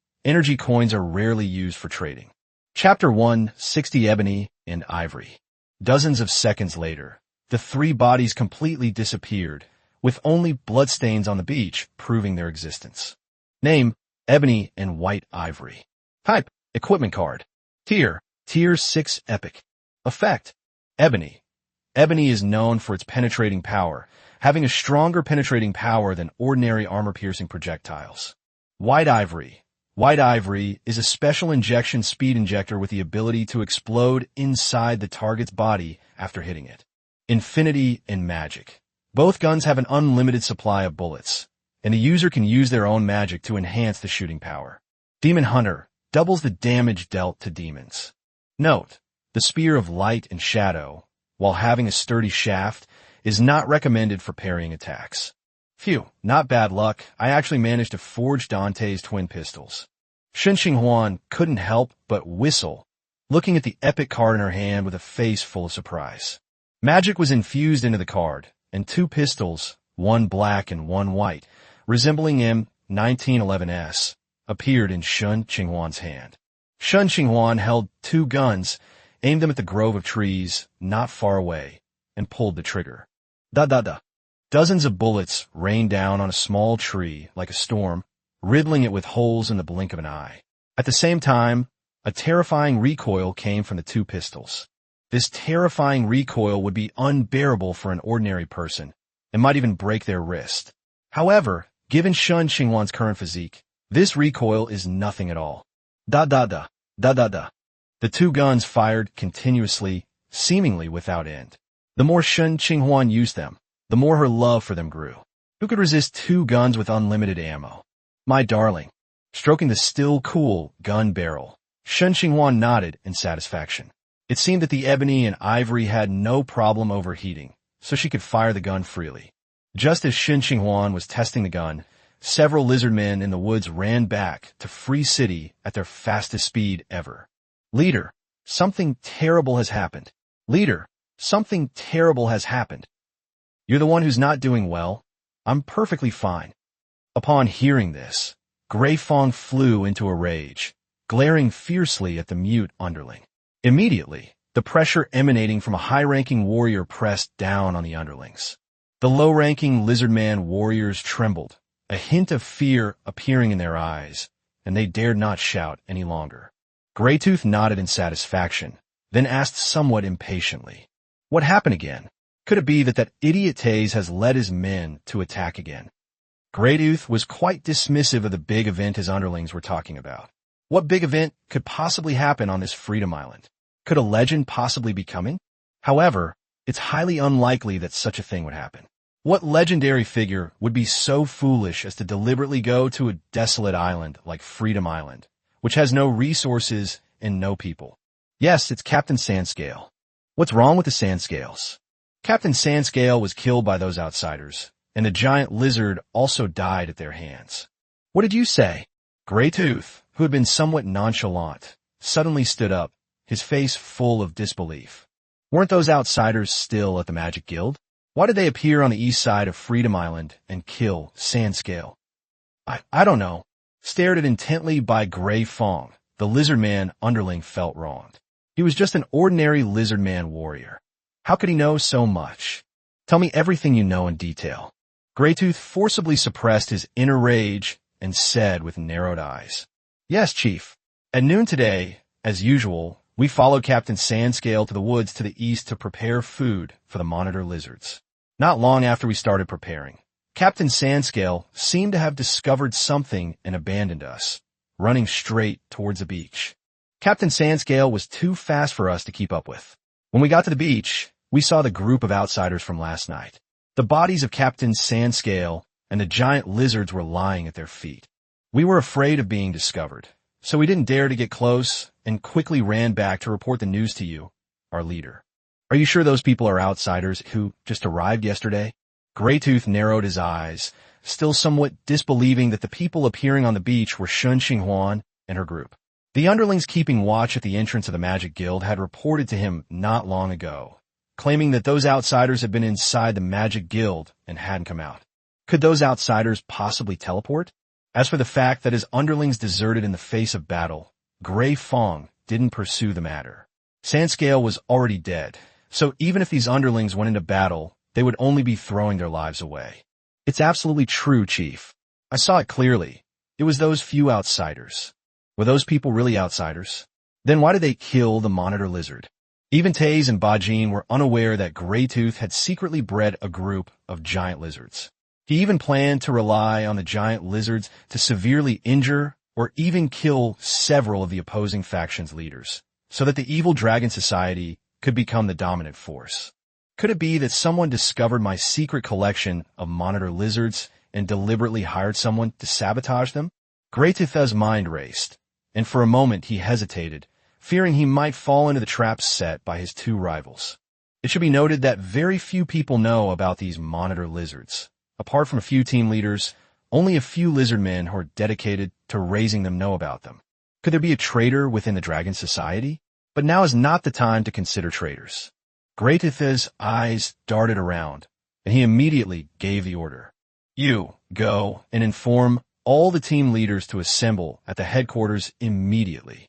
are rarely used for trading. Chapter 1, 60 Ebony and Ivory. Dozens of seconds later, the 3 bodies completely disappeared, with only bloodstains on the beach proving their existence. Name, Ebony and White Ivory. Type, Equipment Card. Tier 6 Epic. Effect, Ebony. Ebony is known for its penetrating power, having a stronger penetrating power than ordinary armor-piercing projectiles. White Ivory. White Ivory is a special injection speed injector with the ability to explode inside the target's body after hitting it. Infinity and Magic. Both guns have an unlimited supply of bullets, and the user can use their own magic to enhance the shooting power. Demon Hunter doubles the damage dealt to demons. Note, the Spear of Light and Shadow, while having a sturdy shaft, is not recommended for parrying attacks. Phew, not bad luck. I actually managed to forge Dante's twin pistols. Shen Qinghuan couldn't help but whistle, looking at the epic card in her hand with a face full of surprise. Magic was infused into the card, and two pistols, one black and one white, resembling M1911S, appeared in Shen Qinghuan's hand. Shen Qinghuan held two guns, aimed them at the grove of trees not far away, and pulled the trigger. Da-da-da. Dozens of bullets rained down on a small tree like a storm, riddling it with holes in the blink of an eye. At the same time, a terrifying recoil came from the two pistols. This terrifying recoil would be unbearable for an ordinary person, and might even break their wrist. However, given Shen Qinghuan's current physique, this recoil is nothing at all. Da-da-da, da-da-da. The two guns fired continuously, seemingly without end. The more Shen Qinghuan used them, the more her love for them grew. Who could resist two guns with unlimited ammo? My darling. Stroking the still cool gun barrel, Shen Qinghuan nodded in satisfaction. It seemed that the ebony and ivory had no problem overheating, so she could fire the gun freely. Just as Shen Qinghuan was testing the gun, several lizard men in the woods ran back to Free City at their fastest speed ever. Leader, something terrible has happened. Leader, something terrible has happened. You're the one who's not doing well. I'm perfectly fine. Upon hearing this, Gray Fong flew into a rage, glaring fiercely at the mute underling. Immediately, the pressure emanating from a high-ranking warrior pressed down on the underlings. The low-ranking lizard-man warriors trembled, a hint of fear appearing in their eyes, and they dared not shout any longer. Graytooth nodded in satisfaction, then asked somewhat impatiently, "What happened again? Could it be that idiot Taze has led his men to attack again?" Graytooth was quite dismissive of the big event his underlings were talking about. What big event could possibly happen on this Freedom Island? Could a legend possibly be coming? However, it's highly unlikely that such a thing would happen. What legendary figure would be so foolish as to deliberately go to a desolate island like Freedom Island, which has no resources and no people? Yes, it's Captain Sandscale. What's wrong with the Sandscales? Captain Sandscale was killed by those outsiders, and the giant lizard also died at their hands. What did you say? Graytooth, who had been somewhat nonchalant, suddenly stood up, his face full of disbelief. Weren't those outsiders still at the Magic Guild? Why did they appear on the east side of Freedom Island and kill Sandscale? I don't know. Stared at intently by Gray Fong, the lizard man underling felt wronged. He was just an ordinary lizard man warrior. How could he know so much? Tell me everything you know in detail. Graytooth forcibly suppressed his inner rage and said with narrowed eyes, "Yes, Chief. At noon today, as usual, we followed Captain Sandscale to the woods to the east to prepare food for the monitor lizards. Not long after we started preparing, Captain Sandscale seemed to have discovered something and abandoned us, running straight towards the beach. Captain Sandscale was too fast for us to keep up with. When we got to the beach, we saw the group of outsiders from last night. The bodies of Captain Sandscale and the giant lizards were lying at their feet. We were afraid of being discovered, so we didn't dare to get close and quickly ran back to report the news to you, our leader. Are you sure those people are outsiders who just arrived yesterday?" Graytooth narrowed his eyes, still somewhat disbelieving that the people appearing on the beach were Shen Qinghuan and her group. The underlings keeping watch at the entrance of the Magic Guild had reported to him not long ago, claiming that those outsiders had been inside the Magic Guild and hadn't come out. Could those outsiders possibly teleport? As for the fact that his underlings deserted in the face of battle, Gray Fong didn't pursue the matter. Sandscale was already dead, so even if these underlings went into battle, they would only be throwing their lives away. It's absolutely true, Chief. I saw it clearly. It was those few outsiders. Were those people really outsiders? Then why did they kill the monitor lizard? Even Taze and Bajin were unaware that Graytooth had secretly bred a group of giant lizards. He even planned to rely on the giant lizards to severely injure or even kill several of the opposing faction's leaders, so that the evil Dragon Society could become the dominant force. Could it be that someone discovered my secret collection of monitor lizards and deliberately hired someone to sabotage them? Graytooth's mind raced, and for a moment he hesitated, fearing he might fall into the traps set by his two rivals. It should be noted that very few people know about these monitor lizards. Apart from a few team leaders, only a few lizard men who are dedicated to raising them know about them. Could there be a traitor within the Dragon Society? But now is not the time to consider traitors. Greatith's eyes darted around, and he immediately gave the order. You go and inform all the team leaders to assemble at the headquarters immediately.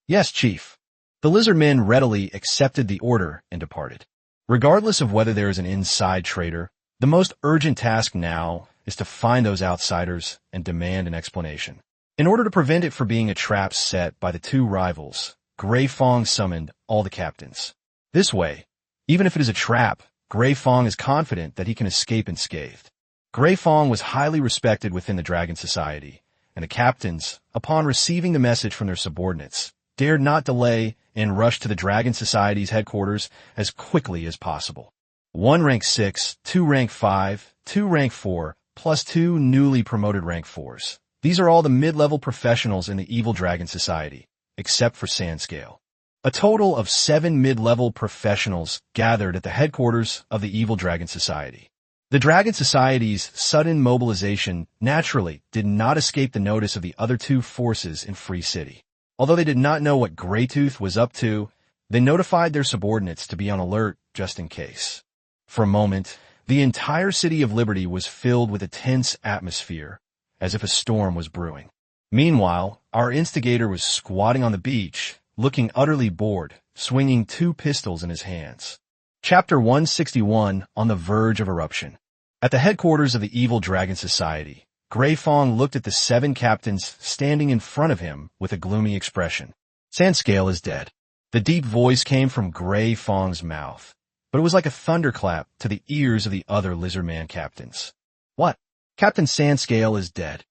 Yes, Chief. The lizard men readily accepted the order and departed. Regardless of whether there is an inside traitor, the most urgent task now is to find those outsiders and demand an explanation. In order to prevent it from being a trap set by the two rivals, Gray Fong summoned all the captains. This way, even if it is a trap, Gray Fong is confident that he can escape unscathed. Gray Fong was highly respected within the Dragon Society, and the captains, upon receiving the message from their subordinates, dared not delay and rushed to the Dragon Society's headquarters as quickly as possible. 1 rank 6, 2 rank 5, 2 rank 4, plus 2 newly promoted rank 4s. These are all the mid-level professionals in the Evil Dragon Society, except for Sandscale. A total of 7 mid-level professionals gathered at the headquarters of the Evil Dragon Society. The Dragon Society's sudden mobilization naturally did not escape the notice of the other two forces in Free City. Although they did not know what Greytooth was up to, they notified their subordinates to be on alert just in case. For a moment, the entire city of Liberty was filled with a tense atmosphere, as if a storm was brewing. Meanwhile, our instigator was squatting on the beach, looking utterly bored, swinging 2 pistols in his hands. Chapter 161, On the Verge of Eruption. At the headquarters of the Evil Dragon Society, Gray Fong looked at the 7 captains standing in front of him with a gloomy expression. Sandscale is dead. The deep voice came from Gray Fong's mouth, but it was like a thunderclap to the ears of the other Lizardman captains. What? Captain Sandscale is dead.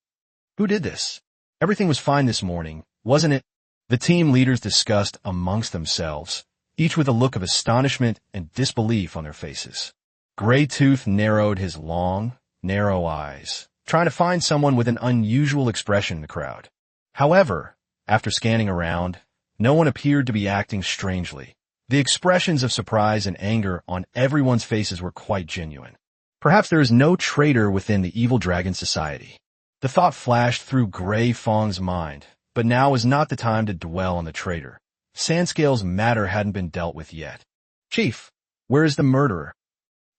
Who did this? Everything was fine this morning, wasn't it? The team leaders discussed amongst themselves, each with a look of astonishment and disbelief on their faces. Greytooth narrowed his long, narrow eyes, trying to find someone with an unusual expression in the crowd. However, after scanning around, no one appeared to be acting strangely. The expressions of surprise and anger on everyone's faces were quite genuine. Perhaps there is no traitor within the Evil Dragon Society. The thought flashed through Gray Fong's mind, but now was not the time to dwell on the traitor. Sandscale's matter hadn't been dealt with yet. Chief, where is the murderer?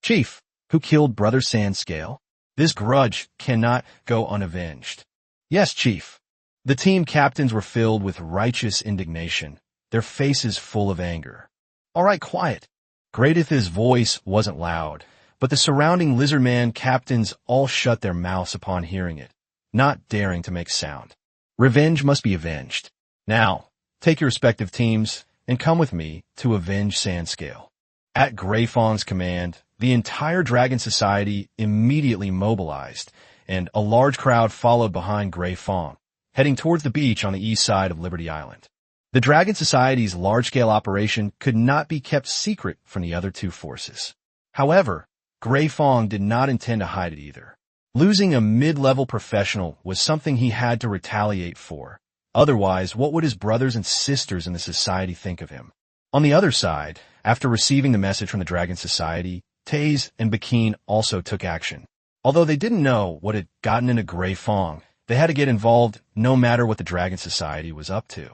Chief, who killed Brother Sandscale? This grudge cannot go unavenged. Yes, Chief. The team captains were filled with righteous indignation, their faces full of anger. All right, quiet. Greatith's voice wasn't loud, but the surrounding Lizardman captains all shut their mouths upon hearing it, not daring to make sound. Revenge must be avenged. Now, take your respective teams and come with me to avenge Sandscale. At Gray Fong's command, the entire Dragon Society immediately mobilized, and a large crowd followed behind Gray Fong, heading towards the beach on the east side of Liberty Island. The Dragon Society's large-scale operation could not be kept secret from the other two forces. However, Gray Fong did not intend to hide it either. Losing a mid-level professional was something he had to retaliate for. Otherwise, what would his brothers and sisters in the society think of him? On the other side, after receiving the message from the Dragon Society, Taze and Bakeen also took action. Although they didn't know what had gotten into Gray Fong, they had to get involved no matter what the Dragon Society was up to.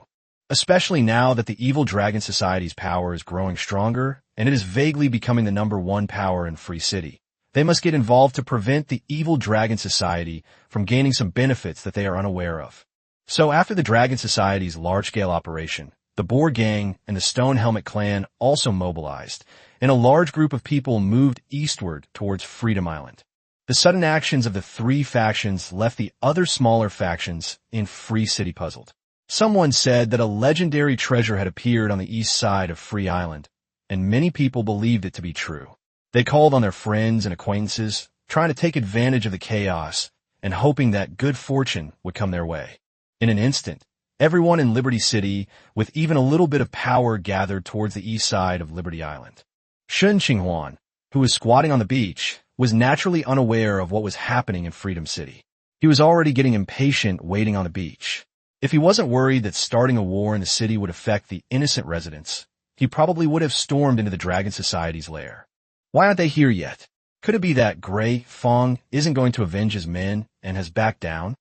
Especially now that the Evil Dragon Society's power is growing stronger, and it is vaguely becoming the #1 power in Free City. They must get involved to prevent the Evil Dragon Society from gaining some benefits that they are unaware of. So after the Dragon Society's large-scale operation, the Boar Gang and the Stone Helmet Clan also mobilized, and a large group of people moved eastward towards Freedom Island. The sudden actions of the 3 factions left the other smaller factions in Free City puzzled. Someone said that a legendary treasure had appeared on the east side of Free Island, and many people believed it to be true. They called on their friends and acquaintances, trying to take advantage of the chaos and hoping that good fortune would come their way. In an instant, everyone in Liberty City with even a little bit of power gathered towards the east side of Liberty Island. Shen Qinghuan, who was squatting on the beach, was naturally unaware of what was happening in Freedom City. He was already getting impatient waiting on the beach. If he wasn't worried that starting a war in the city would affect the innocent residents, he probably would have stormed into the Dragon Society's lair. Why aren't they here yet? Could it be that Gray Fong isn't going to avenge his men and has backed down?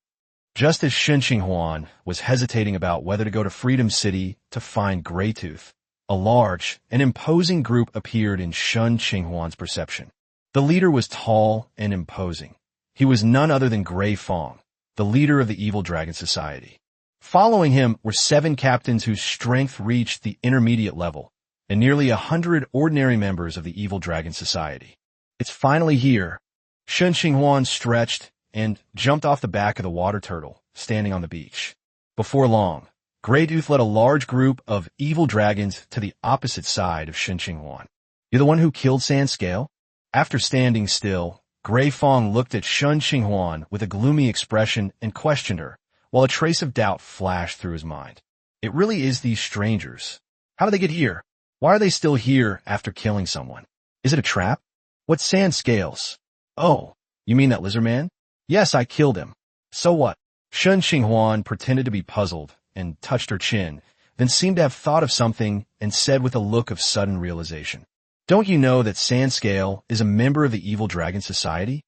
Just as Shen Qinghuan was hesitating about whether to go to Freedom City to find Greytooth, a large and imposing group appeared in Shen Qinghuan's perception. The leader was tall and imposing. He was none other than Grey Fong, the leader of the Evil Dragon Society. Following him were 7 captains whose strength reached the intermediate level, and nearly 100 ordinary members of the Evil Dragon Society. It's finally here. Shen Qinghuan stretched and jumped off the back of the water turtle, standing on the beach. Before long, Greytooth led a large group of evil dragons to the opposite side of Shen Qinghuan. "You're the one who killed Sand Scale?" After standing still, Grey Fong looked at Shen Qinghuan with a gloomy expression and questioned her, while a trace of doubt flashed through his mind. It really is these strangers. How did they get here? Why are they still here after killing someone? Is it a trap? What's Sand Scales? Oh, you mean that lizard man? Yes, I killed him. So what? Shen Qinghuan pretended to be puzzled and touched her chin, then seemed to have thought of something and said with a look of sudden realization, "Don't you know that Sand Scale is a member of the Evil Dragon Society?"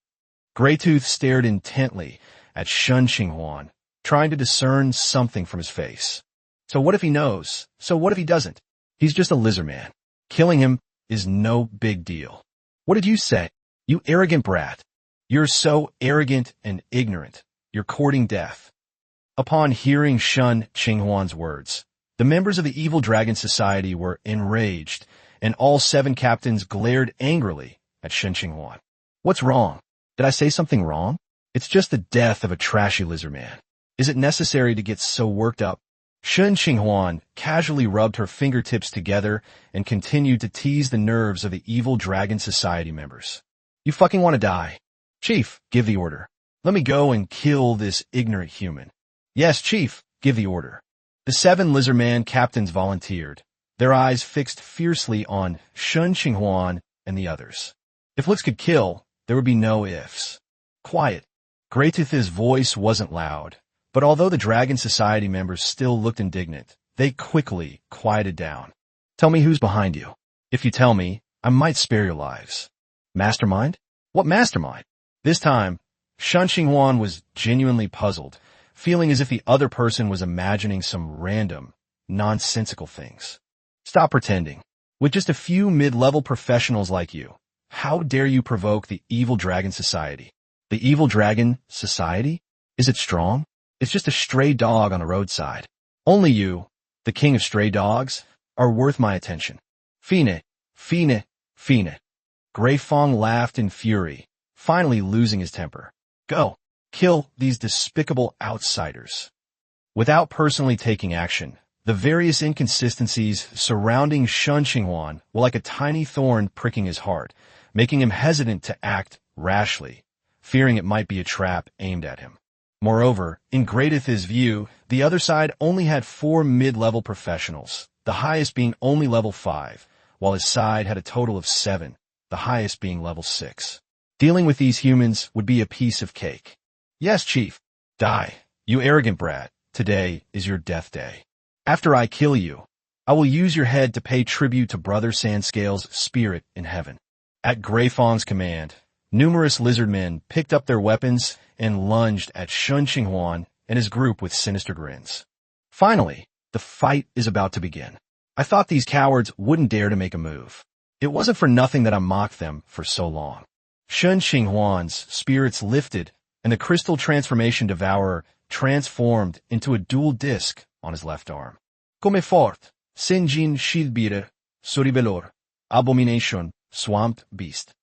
Greytooth stared intently at Shen Qinghuan, trying to discern something from his face. So what if he knows? So what if he doesn't? He's just a lizard man. Killing him is no big deal. What did you say? You arrogant brat. You're so arrogant and ignorant. You're courting death. Upon hearing Shen Qinghuan's words, the members of the Evil Dragon Society were enraged, and all 7 captains glared angrily at Shen Qinghuan. What's wrong? Did I say something wrong? It's just the death of a trashy lizard man. Is it necessary to get so worked up? Shen Qinghuan casually rubbed her fingertips together and continued to tease the nerves of the Evil Dragon Society members. You fucking want to die. Chief, give the order. Let me go and kill this ignorant human. Yes, Chief, give the order. The 7 lizard man captains volunteered, their eyes fixed fiercely on Shen Qinghuan and the others. If looks could kill, there would be no ifs. Quiet. Greytooth's voice wasn't loud, but although the Dragon Society members still looked indignant, they quickly quieted down. Tell me who's behind you. If you tell me, I might spare your lives. Mastermind? What mastermind? This time, Shen Qinghuan was genuinely puzzled, feeling as if the other person was imagining some random, nonsensical things. Stop pretending. With just a few mid-level professionals like you, how dare you provoke the Evil Dragon Society? The Evil Dragon Society? Is it strong? It's just a stray dog on the roadside. Only you, the king of stray dogs, are worth my attention. Fine, fine, fine. Grey Fong laughed in fury, finally losing his temper. Go, kill these despicable outsiders. Without personally taking action, the various inconsistencies surrounding Shen Qinghuan were like a tiny thorn pricking his heart, making him hesitant to act rashly, fearing it might be a trap aimed at him. Moreover, in Greytooth's view, the other side only had 4 mid-level professionals, the highest being only level 5, while his side had a total of 7, the highest being level 6. Dealing with these humans would be a piece of cake. Yes, Chief. Die, you arrogant brat. Today is your death day. After I kill you, I will use your head to pay tribute to Brother Sandscale's spirit in heaven. At Grey Fong's command, numerous lizard men picked up their weapons and lunged at Shen Qinghuan and his group with sinister grins. Finally, the fight is about to begin. I thought these cowards wouldn't dare to make a move. It wasn't for nothing that I mocked them for so long. Shen Qinghuan's spirits lifted, and the crystal transformation devourer transformed into a dual disc on his left arm. Come fort, Senjin Shieldbeater, Soribelor, Abomination, Swamped Beast.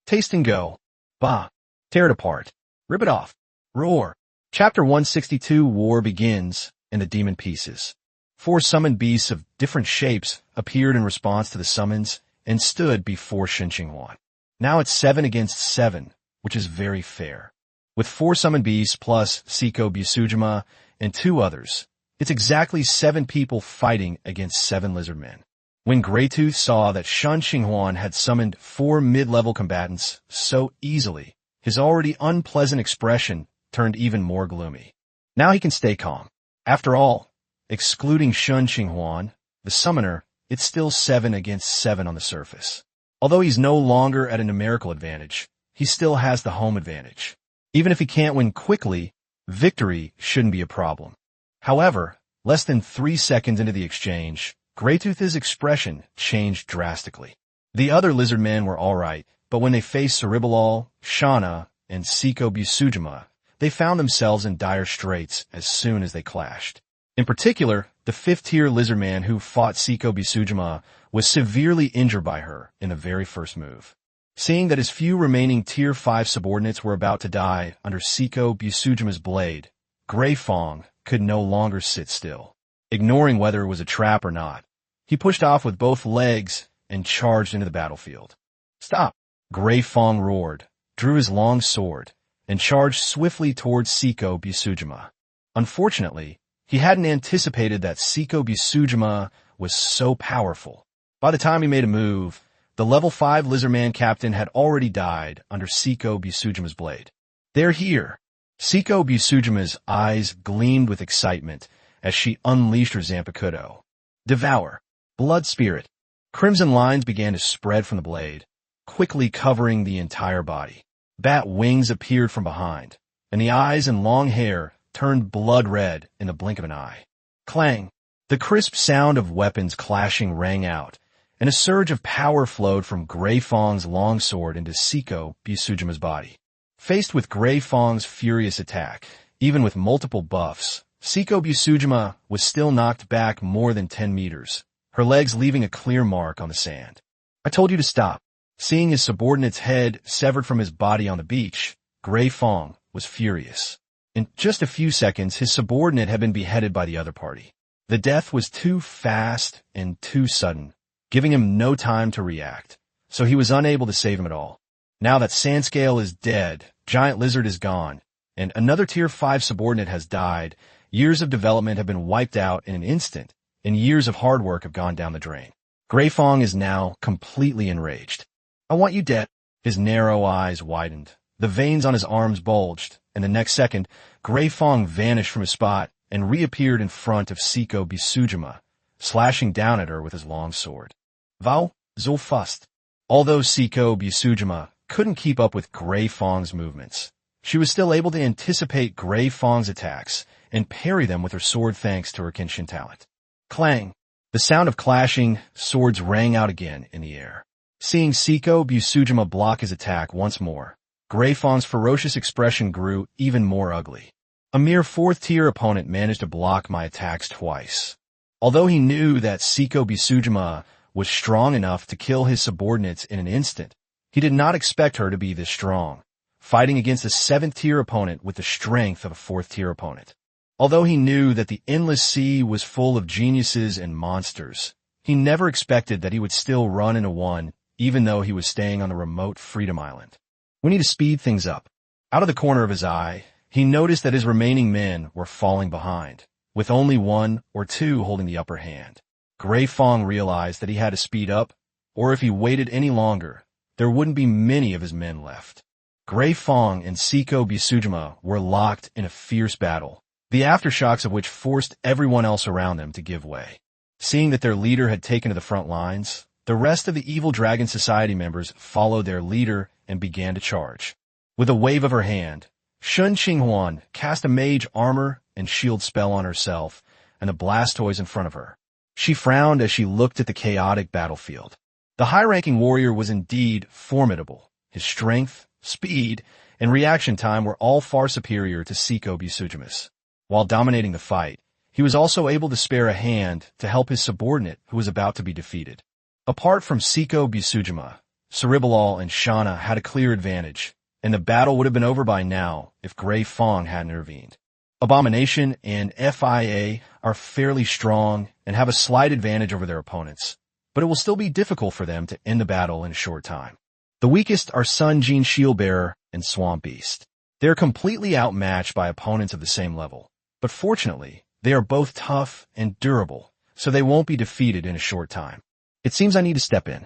Taste and go. Bah. Tear it apart. Rip it off. Roar. Chapter 162 War begins, and the demon pieces. 4 summoned beasts of different shapes appeared in response to the summons and stood before Shen Qinghuan. Now it's 7 against 7, which is very fair. With 4 summoned beasts plus Siko Busujima and 2 others, it's exactly 7 people fighting against 7 lizard men. When Greytooth saw that Shen Qinghuan had summoned 4 mid-level combatants so easily, his already unpleasant expression turned even more gloomy. Now he can stay calm. After all, excluding Shen Qinghuan, the summoner, it's still 7 against 7 on the surface. Although he's no longer at a numerical advantage, he still has the home advantage. Even if he can't win quickly, Victory shouldn't be a problem. However, less than 3 seconds into the exchange, Greytooth's expression changed drastically. The other lizard men were alright, but when they faced Cerebalol, Shauna, and Seiko Busujima, they found themselves in dire straits as soon as they clashed. In particular, the 5th-tier lizard man who fought Seiko Busujima was severely injured by her in the very first move. Seeing that his few remaining Tier 5 subordinates were about to die under Seiko Busujima's blade, Grey Fong could no longer sit still. Ignoring whether it was a trap or not, he pushed off with both legs and charged into the battlefield. "Stop!" Grey Fong roared, drew his long sword, and charged swiftly towards Seiko Busujima. Unfortunately, he hadn't anticipated that Seiko Busujima was so powerful. By the time he made a move, the level 5 Lizardman captain had already died under Seiko Busujima's blade. "They're here!" Seiko Busujima's eyes gleamed with excitement as she unleashed her Zanpakuto. "Devour! Blood Spirit!" Crimson lines began to spread from the blade, quickly covering the entire body. Bat wings appeared from behind, and the eyes and long hair turned blood red in the blink of an eye. Clang! The crisp sound of weapons clashing rang out, and a surge of power flowed from Grey Fong's longsword into Seiko Busujima's body. Faced with Grey Fong's furious attack, even with multiple buffs, Seiko Busujima was still knocked back more than 10 meters, her legs leaving a clear mark on the sand. "I told you to stop." Seeing his subordinate's head severed from his body on the beach, Grey Fong was furious. In just a few seconds, his subordinate had been beheaded by the other party. The death was too fast and too sudden, giving him no time to react, so he was unable to save him at all. Now that Sandscale is dead, Giant Lizard is gone, and another Tier 5 subordinate has died, years of development have been wiped out in an instant, and years of hard work have gone down the drain. Grey Fong is now completely enraged. "I want you dead." His narrow eyes widened. The veins on his arms bulged, and the next second, Grey Fong vanished from his spot and reappeared in front of Seiko Busujima, slashing down at her with his long sword. "Vao, so fast." Although Seiko Busujima couldn't keep up with Grey Fong's movements, she was still able to anticipate Grey Fong's attacks and parry them with her sword thanks to her Kenshin talent. Clang! The sound of clashing swords rang out again in the air. Seeing Seiko Busujima block his attack once more, Grey Fong's ferocious expression grew even more ugly. A mere 4th-tier opponent managed to block my attacks twice. Although he knew that Seiko Busujima was strong enough to kill his subordinates in an instant, he did not expect her to be this strong, fighting against a 7th-tier opponent with the strength of a 4th-tier opponent. Although he knew that the endless sea was full of geniuses and monsters, he never expected that he would still run into one, even though he was staying on the remote Freedom Island. "We need to speed things up." Out of the corner of his eye, he noticed that his remaining men were falling behind, with only 1 or 2 holding the upper hand. Grey Fong realized that he had to speed up, or if he waited any longer, there wouldn't be many of his men left. Grey Fong and Seiko Busujima were locked in a fierce battle, the aftershocks of which forced everyone else around them to give way. Seeing that their leader had taken to the front lines, the rest of the Evil Dragon Society members followed their leader and began to charge. With a wave of her hand, Shen Qinghuan cast a mage armor and shield spell on herself and the Blastoise in front of her. She frowned as she looked at the chaotic battlefield. The high-ranking warrior was indeed formidable. His strength, speed, and reaction time were all far superior to Seiko Busujima's. While dominating the fight, he was also able to spare a hand to help his subordinate who was about to be defeated. Apart from Seiko Busujima, Cerebalol and Shauna had a clear advantage, and the battle would have been over by now if Grey Fong hadn't intervened. Abomination and FIA are fairly strong and have a slight advantage over their opponents, but it will still be difficult for them to end the battle in a short time. The weakest are Sun Gene Shieldbearer and Swamp Beast. They are completely outmatched by opponents of the same level, but fortunately, they are both tough and durable, so they won't be defeated in a short time. It seems I need to step in.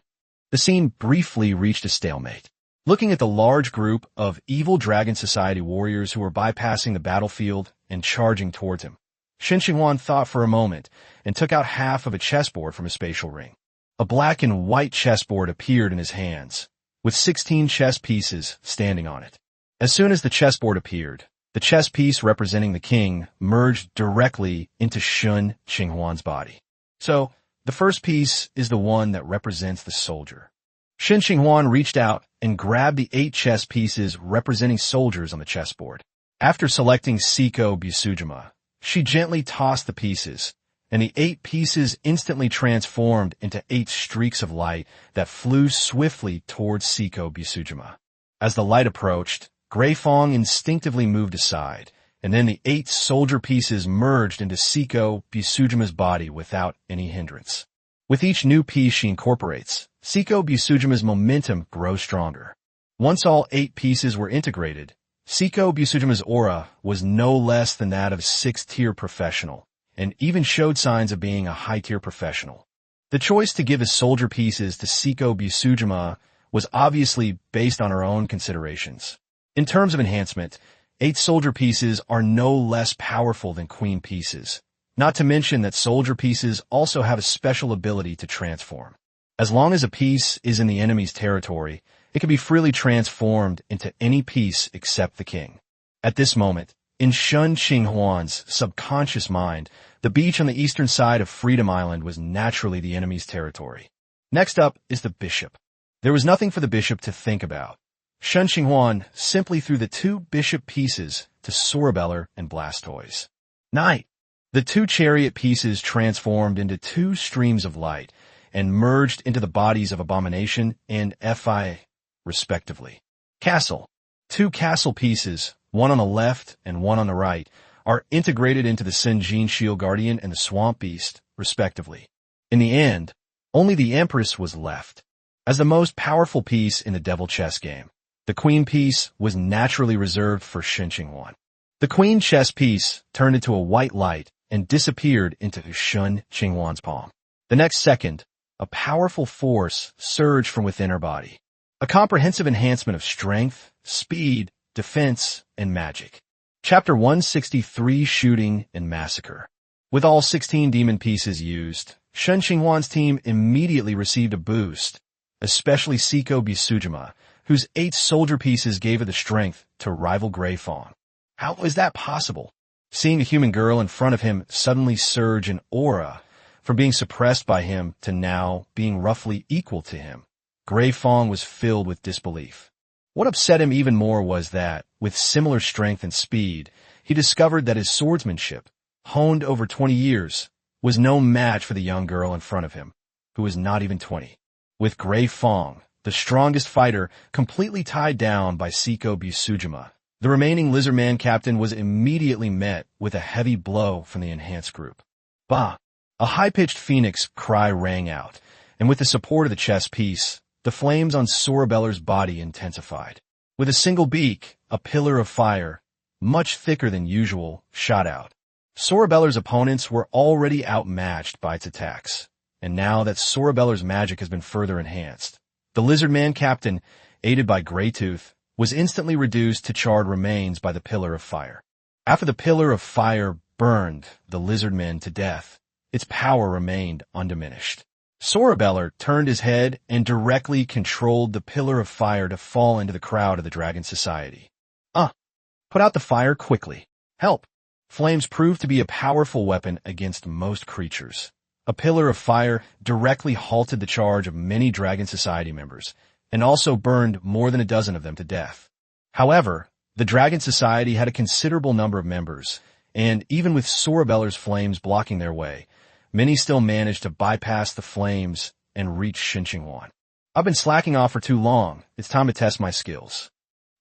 The scene briefly reached a stalemate. Looking at the large group of Evil Dragon Society warriors who were bypassing the battlefield and charging towards him, Shen Qinghuan thought for a moment and took out half of a chessboard from his spatial ring. A black and white chessboard appeared in his hands, with 16 chess pieces standing on it. As soon as the chessboard appeared, The chess piece representing the king merged directly into Shen Qinghuan's body. So, the first piece is the one that represents the soldier. Shen Qinghuan reached out and grabbed the 8 chess pieces representing soldiers on the chessboard. After selecting Siko Busujima, she gently tossed the pieces, and the 8 pieces instantly transformed into 8 streaks of light that flew swiftly towards Siko Busujima. As the light approached, Gray Fong instinctively moved aside, and then the 8 soldier pieces merged into Siko Busujima's body without any hindrance. With each new piece she incorporates, Siko Busujima's momentum grows stronger. Once all 8 pieces were integrated, Siko Busujima's aura was no less than that of a 6th-tier professional, and even showed signs of being a high-tier professional. The choice to give his soldier pieces to Siko Busujima was obviously based on her own considerations. In terms of enhancement, 8 soldier pieces are no less powerful than queen pieces, not to mention that soldier pieces also have a special ability to transform. As long as a piece is in the enemy's territory, it can be freely transformed into any piece except the king. At this moment, in Shen Qinghuan's subconscious mind, the beach on the eastern side of Freedom Island was naturally the enemy's territory. Next up is the bishop. There was nothing for the bishop to think about. Shen Qinghuan simply threw the 2 bishop pieces to Cerebellar and Blastoise. Night! The 2 chariot pieces transformed into 2 streams of light and merged into the bodies of Abomination and Fi, respectively. Castle. 2 castle pieces, one on the left and one on the right, are integrated into the Senjin Shield Guardian and the Swamp Beast, respectively. In the end, only the Empress was left. As the most powerful piece in the Devil chess game, the Queen piece was naturally reserved for Shen Qinghuan. The Queen chess piece turned into a white light and disappeared into Shen Qinghuan's palm. The next second, a powerful force surged from within her body. A comprehensive enhancement of strength, speed, defense, and magic. Chapter 163, Shooting and Massacre. With all 16 demon pieces used, Shen Qinghuan's team immediately received a boost, especially Siko Busujima, whose 8 soldier pieces gave her the strength to rival Gray Fong. How is that possible? Seeing a human girl in front of him suddenly surge in aura, from being suppressed by him to now being roughly equal to him, Gray Fong was filled with disbelief. What upset him even more was that, with similar strength and speed, he discovered that his swordsmanship, honed over 20 years, was no match for the young girl in front of him, who was not even 20. With Gray Fong, the strongest fighter, completely tied down by Siko Busujima, the remaining Lizardman captain was immediately met with a heavy blow from the enhanced group. Bah! A high-pitched phoenix cry rang out, and with the support of the chess piece, the flames on Cerebellar's body intensified. With a single beak, a pillar of fire, much thicker than usual, shot out. Cerebellar's opponents were already outmatched by its attacks, and now that Cerebellar's magic has been further enhanced, the Lizardman captain, aided by Greytooth, was instantly reduced to charred remains by the pillar of fire. After the pillar of fire burned the Lizardmen to death, its power remained undiminished. Cerebellar turned his head and directly controlled the pillar of fire to fall into the crowd of the Dragon Society. Put out the fire quickly. Help! Flames proved to be a powerful weapon against most creatures. A pillar of fire directly halted the charge of many Dragon Society members, and also burned more than a dozen of them to death. However, the Dragon Society had a considerable number of members, and even with Cerebellar's flames blocking their way, many still managed to bypass the flames and reach Shen Qinghuan. I've been slacking off for too long. It's time to test my skills.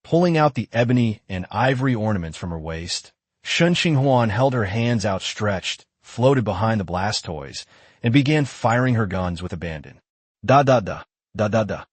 Pulling out the ebony and ivory ornaments from her waist, Shen Qinghuan held her hands outstretched, floated behind the Blastoise, and began firing her guns with abandon. Da-da-da, da-da-da.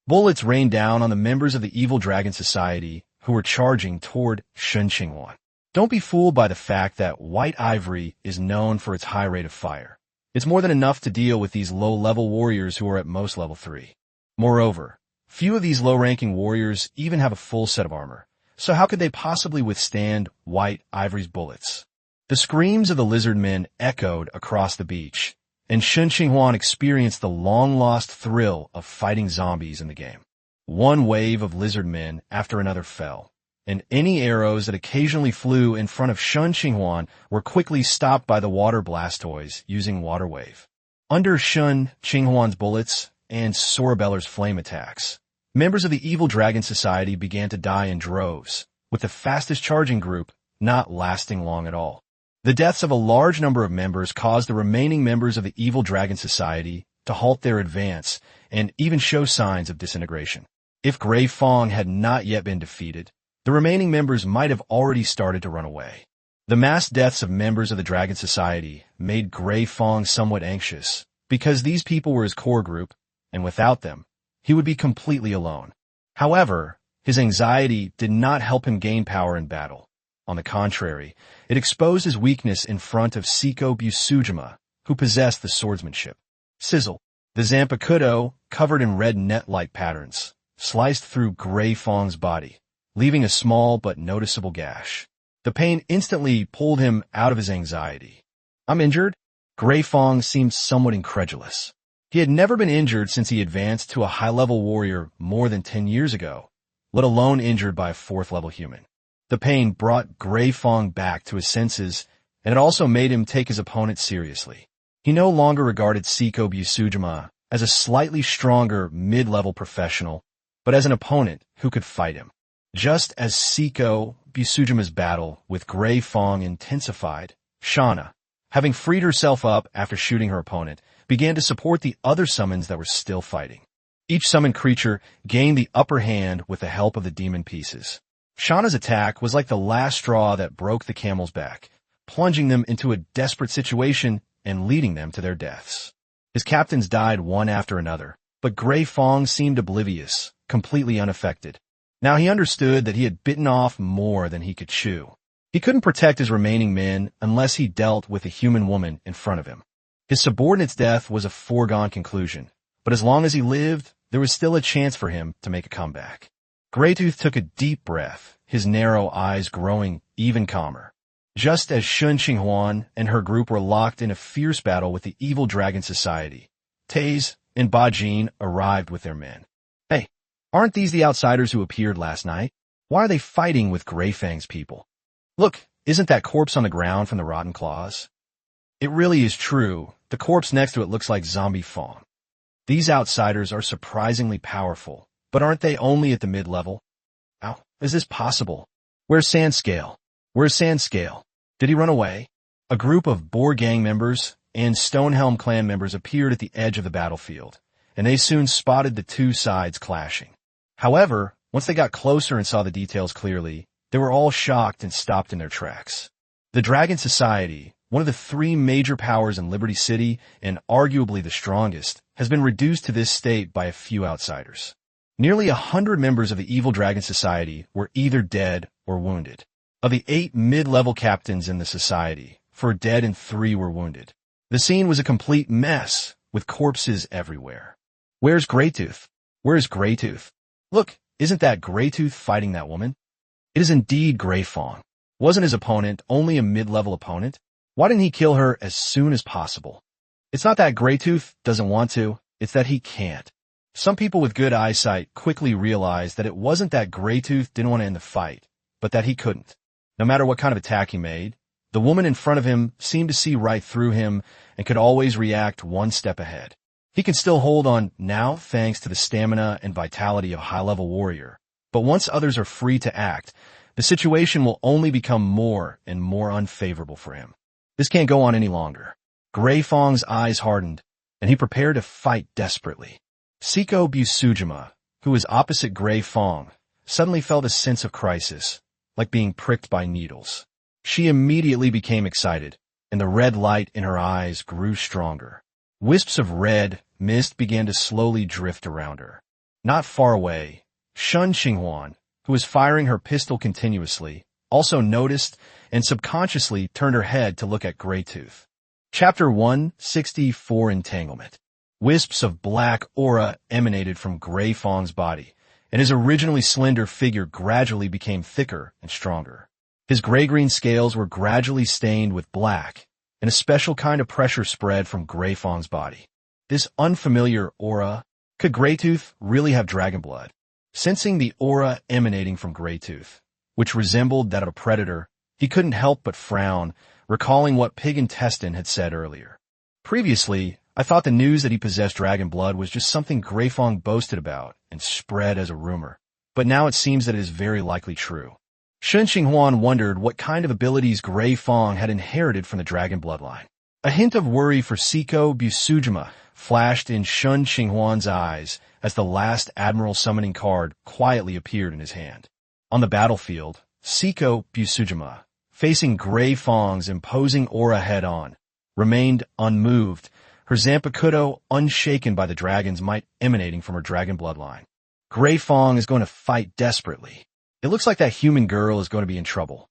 Bullets rained down on the members of the evil Dragon Society who were charging toward Shen Qinghuan. Don't be fooled by the fact that white ivory is known for its high rate of fire. It's more than enough to deal with these low-level warriors who are at most level 3. Moreover, few of these low-ranking warriors even have a full set of armor, so how could they possibly withstand white ivory's bullets? The screams of the Lizardmen echoed across the beach, and Shen Qinghuan experienced the long-lost thrill of fighting zombies in the game. One wave of Lizardmen after another fell, and any arrows that occasionally flew in front of Shen Qinghuan were quickly stopped by the water blastoise using water wave. Under Shen Qinghuan's bullets and Sorabeller's flame attacks, members of the evil dragon society began to die in droves, with the fastest charging group not lasting long at all. The deaths of a large number of members caused the remaining members of the evil dragon society to halt their advance and even show signs of disintegration. If Gray Fong had not yet been defeated, the remaining members might have already started to run away. The mass deaths of members of the Dragon Society made Gray Fong somewhat anxious, because these people were his core group, and without them, he would be completely alone. However, his anxiety did not help him gain power in battle. On the contrary, it exposed his weakness in front of Seiko Busujima, who possessed the swordsmanship. Sizzle. The Zanpakuto, covered in red net-like patterns, sliced through Gray Fong's body, leaving a small but noticeable gash. The pain instantly pulled him out of his anxiety. "I'm injured?" Gray Fong seemed somewhat incredulous. He had never been injured since he advanced to a high-level warrior more than 10 years ago, let alone injured by a 4th-level human. The pain brought Gray Fong back to his senses, and it also made him take his opponent seriously. He no longer regarded Seiko Busujima as a slightly stronger mid-level professional, but as an opponent who could fight him. Just as Seiko Busujima's battle with Gray Fong intensified, Shauna, having freed herself up after shooting her opponent, began to support the other summons that were still fighting. Each summoned creature gained the upper hand with the help of the demon pieces. Shauna's attack was like the last straw that broke the camel's back, plunging them into a desperate situation and leading them to their deaths. His captains died one after another, but Gray Fong seemed oblivious, completely unaffected. Now he understood that he had bitten off more than he could chew. He couldn't protect his remaining men unless he dealt with a human woman in front of him. His subordinate's death was a foregone conclusion, but as long as he lived, there was still a chance for him to make a comeback. Greytooth took a deep breath, his narrow eyes growing even calmer. Just as Shen Qinghuan and her group were locked in a fierce battle with the evil dragon society, Taze and Bajin arrived with their men. "Hey, aren't these the outsiders who appeared last night? Why are they fighting with Gray Fang's people? Look, isn't that corpse on the ground from the rotten claws?" It really is true. The corpse next to it looks like Zombie Fong. These outsiders are surprisingly powerful, but aren't they only at the mid-level? How is this possible? Where's Sandscale? Where's Sandscale? Did he run away? A group of Boar Gang members and Stonehelm clan members appeared at the edge of the battlefield, and they soon spotted the two sides clashing. However, once they got closer and saw the details clearly, they were all shocked and stopped in their tracks. The Dragon Society, one of the 3 major powers in Liberty City and arguably the strongest, has been reduced to this state by a few outsiders. Nearly 100 members of the Evil Dragon Society were either dead or wounded. Of the 8 mid-level captains in the society, 4 dead and 3 were wounded. The scene was a complete mess, with corpses everywhere. Where's Greytooth? Where's Greytooth? Look, isn't that Greytooth fighting that woman? It is indeed Gray Fong. Wasn't his opponent only a mid-level opponent? Why didn't he kill her as soon as possible? It's not that Greytooth doesn't want to, it's that he can't. Some people with good eyesight quickly realized that it wasn't that Greytooth didn't want to end the fight, but that he couldn't. No matter what kind of attack he made, the woman in front of him seemed to see right through him and could always react one step ahead. He can still hold on now thanks to the stamina and vitality of a high-level warrior, but once others are free to act, the situation will only become more and more unfavorable for him. This can't go on any longer. Gray Fong's eyes hardened, and he prepared to fight desperately. Seiko Busujima, who was opposite Gray Fong, suddenly felt a sense of crisis, like being pricked by needles. She immediately became excited, and the red light in her eyes grew stronger. Wisps of red mist began to slowly drift around her. Not far away, Shen Qinghuan, who was firing her pistol continuously, also noticed and subconsciously turned her head to look at Greytooth. Chapter 164 Entanglement. Wisps of black aura emanated from Gray Fong's body, and his originally slender figure gradually became thicker and stronger. His gray-green scales were gradually stained with black, and a special kind of pressure spread from Gray Fong's body. This unfamiliar aura, could Greytooth really have dragon blood? Sensing the aura emanating from Greytooth, which resembled that of a predator, he couldn't help but frown, recalling what Pig Intestine had said earlier. Previously, I thought the news that he possessed dragon blood was just something Gray Fong boasted about and spread as a rumor, but now it seems that it is very likely true. Shen Qinghuan wondered what kind of abilities Gray Fong had inherited from the dragon bloodline. A hint of worry for Siko Busujima flashed in Shen Qinghuan's eyes as the last Admiral summoning card quietly appeared in his hand. On the battlefield, Siko Busujima, facing Gray Fong's imposing aura head-on, remained unmoved, her Zanpakuto unshaken by the dragon's might emanating from her dragon bloodline. Gray Fong is going to fight desperately. It looks like that human girl is going to be in trouble.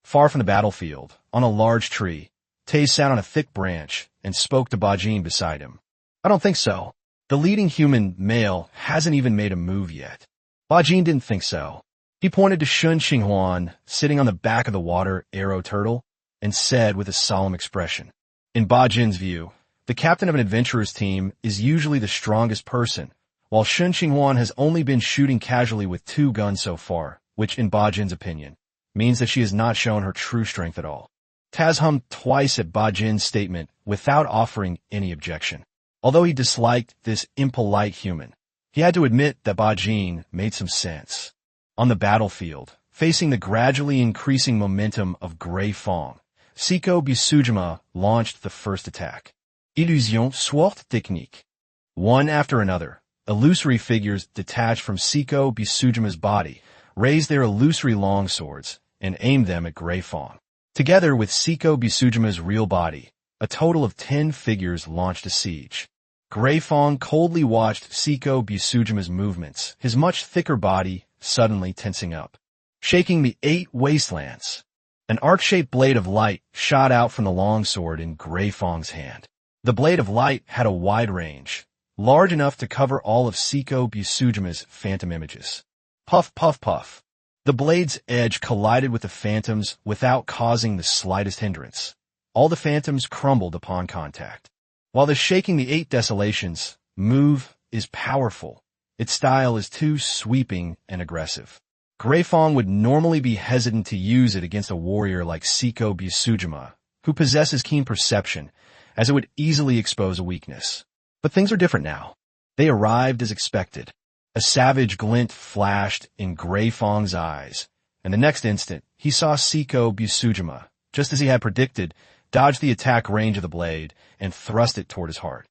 Far from the battlefield, on a large tree, Tay sat on a thick branch and spoke to Bajin beside him. I don't think so. The leading human male hasn't even made a move yet. Bajin didn't think so. He pointed to Shen Qinghuan sitting on the back of the water arrow turtle and said with a solemn expression, in Bajin's view, the captain of an adventurer's team is usually the strongest person, while Shen Qinghuan has only been shooting casually with 2 guns so far, which, in Bajin's opinion, means that she has not shown her true strength at all. Taz hummed twice at Bajin's statement without offering any objection. Although he disliked this impolite human, he had to admit that Bajin made some sense. On the battlefield, facing the gradually increasing momentum of Gray Fong, Siko Busujima launched the first attack. Illusion Sword Technique. One after another, illusory figures detached from Siko Busujima's body raised their illusory longswords and aimed them at Gray Fong. Together with Siko Busujima's real body, a total of 10 figures launched a siege. Gray Fong coldly watched Siko Busujima's movements, his much thicker body suddenly tensing up. Shaking the 8 wastelands, an arc-shaped blade of light shot out from the longsword in Gray Fong's hand. The blade of light had a wide range, large enough to cover all of Siko Busujima's phantom images. Puff, puff, puff. The blade's edge collided with the phantoms without causing the slightest hindrance. All the phantoms crumbled upon contact. While the Shaking the 8 Desolations move is powerful, its style is too sweeping and aggressive. Gray Fong would normally be hesitant to use it against a warrior like Siko Busujima, who possesses keen perception, as it would easily expose a weakness. But things are different now. They arrived as expected. A savage glint flashed in Gray Fong's eyes, and the next instant he saw Siko Busujima, just as he had predicted, dodge the attack range of the blade and thrust it toward his heart.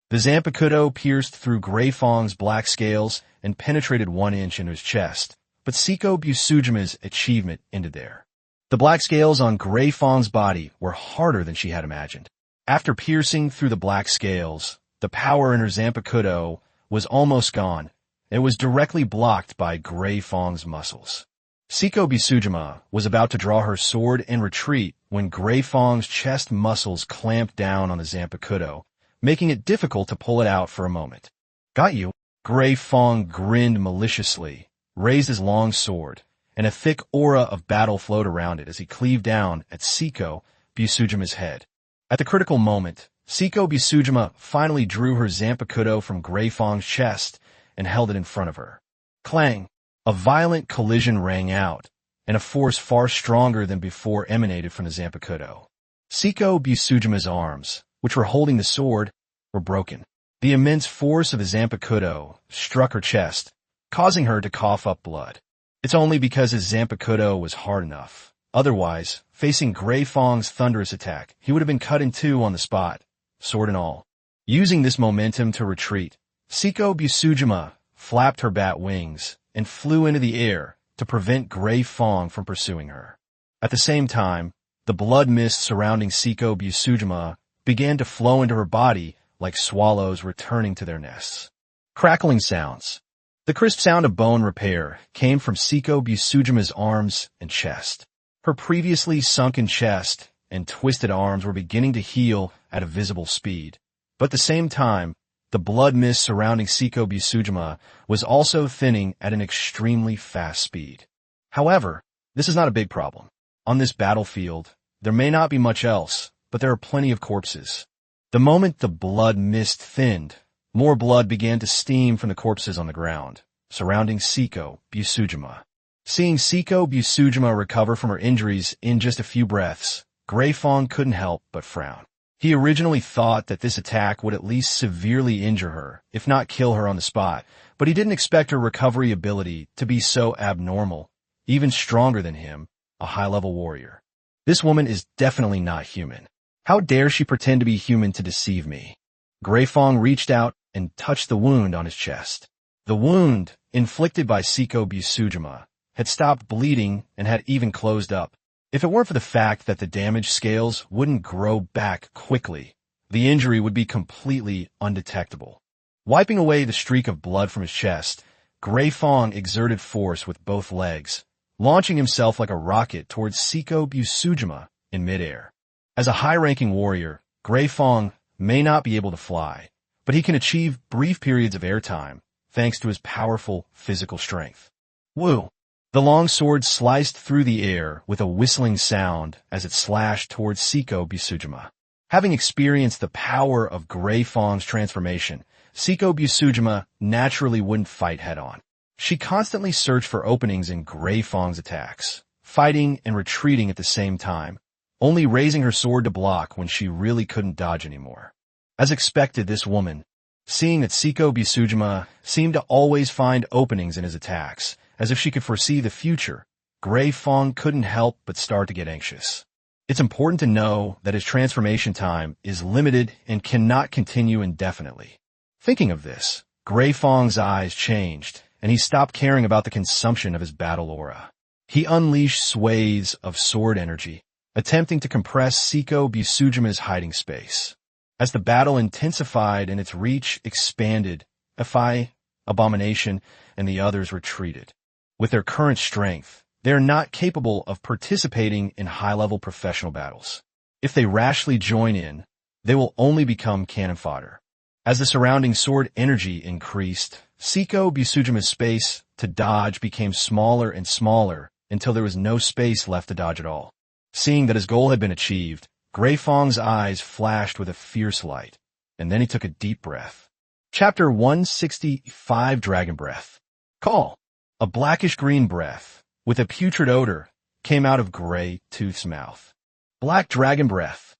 The Zanpakuto pierced through Gray Fong's black scales and penetrated 1 inch into his chest, but Siko Busujima's achievement ended there. The black scales on Gray Fong's body were harder than she had imagined. After piercing through the black scales, the power in her Zanpakuto was almost gone. It was directly blocked by Gray Fong's muscles. Siko Busujima was about to draw her sword and retreat when Gray Fong's chest muscles clamped down on the Zanpakuto, making it difficult to pull it out for a moment. Got you. Gray Fong grinned maliciously, raised his long sword, and a thick aura of battle flowed around it as he cleaved down at Siko Busujima's head. At the critical moment, Siko Busujima finally drew her Zanpakuto from Gray Fong's chest and held it in front of her. Clang! A violent collision rang out, and a force far stronger than before emanated from the Zanpakuto. Siko Busujima's arms, which were holding the sword, were broken. The immense force of the Zanpakuto struck her chest, causing her to cough up blood. It's only because his Zanpakuto was hard enough. Otherwise, facing Gray Fong's thunderous attack, he would have been cut in 2 on the spot, sword and all. Using this momentum to retreat, Siko Busujima flapped her bat wings and flew into the air to prevent Gray Fong from pursuing her. At the same time, the blood mist surrounding Siko Busujima began to flow into her body like swallows returning to their nests. Crackling sounds. The crisp sound of bone repair came from Siko Busujima's arms and chest. Her previously sunken chest and twisted arms were beginning to heal at a visible speed. But at the same time, the blood mist surrounding Siko Busujima was also thinning at an extremely fast speed. However, this is not a big problem. On this battlefield, there may not be much else, but there are plenty of corpses. The moment the blood mist thinned, more blood began to steam from the corpses on the ground, surrounding Siko Busujima. Seeing Siko Busujima recover from her injuries in just a few breaths, Gray Fong couldn't help but frown. He originally thought that this attack would at least severely injure her, if not kill her on the spot, but he didn't expect her recovery ability to be so abnormal, even stronger than him, a high-level warrior. This woman is definitely not human. How dare she pretend to be human to deceive me? Gray Fong reached out and touched the wound on his chest. The wound, inflicted by Siko Busujima, had stopped bleeding and had even closed up. If it weren't for the fact that the damage scales wouldn't grow back quickly, the injury would be completely undetectable. Wiping away the streak of blood from his chest, Gray Fong exerted force with both legs, launching himself like a rocket towards Siko Busujima in midair. As a high-ranking warrior, Gray Fong may not be able to fly, but he can achieve brief periods of airtime thanks to his powerful physical strength. Woo! The long sword sliced through the air with a whistling sound as it slashed towards Siko Busujima. Having experienced the power of Gray Fong's transformation, Siko Busujima naturally wouldn't fight head-on. She constantly searched for openings in Gray Fong's attacks, fighting and retreating at the same time, only raising her sword to block when she really couldn't dodge anymore. As expected, this woman, seeing that Siko Busujima seemed to always find openings in his attacks, as if she could foresee the future, Gray Fong couldn't help but start to get anxious. It's important to know that his transformation time is limited and cannot continue indefinitely. Thinking of this, Gray Fong's eyes changed, and he stopped caring about the consumption of his battle aura. He unleashed swathes of sword energy, attempting to compress Siko Busujima's hiding space. As the battle intensified and its reach expanded, Fi, Abomination, and the others retreated. With their current strength, they are not capable of participating in high-level professional battles. If they rashly join in, they will only become cannon fodder. As the surrounding sword energy increased, Siko Busujima's space to dodge became smaller and smaller until there was no space left to dodge at all. Seeing that his goal had been achieved, Gray Fong's eyes flashed with a fierce light, and then he took a deep breath. Chapter 165, Dragon Breath. Call. A blackish-green breath, with a putrid odor, came out of Gray Tooth's mouth. Black Dragon Breath.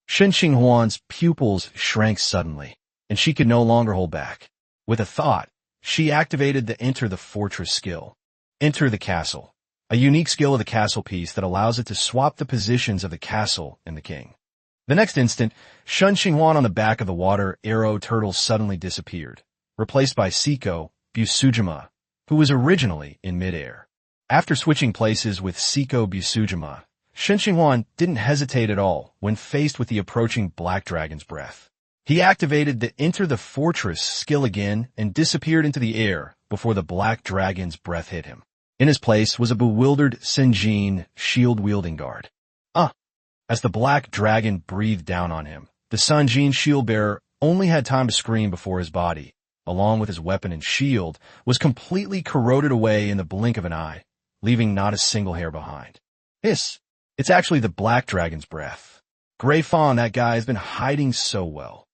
Shen Qinghuan's pupils shrank suddenly, and she could no longer hold back. With a thought, she activated the Enter the Fortress skill. Enter the Castle, a unique skill of the castle piece that allows it to swap the positions of the castle and the king. The next instant, Shen Qinghuan on the back of the water arrow turtle suddenly disappeared, replaced by Siko Busujima, who was originally in midair. After switching places with Siko Busujima, Shen Qinghuan didn't hesitate at all when faced with the approaching Black Dragon's breath. He activated the Enter the Fortress skill again and disappeared into the air before the Black Dragon's breath hit him. In his place was a bewildered Sinjin shield-wielding guard. As the Black Dragon breathed down on him, the Sanjin shield-bearer only had time to scream before his body, along with his weapon and shield, was completely corroded away in the blink of an eye, leaving not a single hair behind. It's actually the Black Dragon's breath. Gray Fong, that guy, has been hiding so well.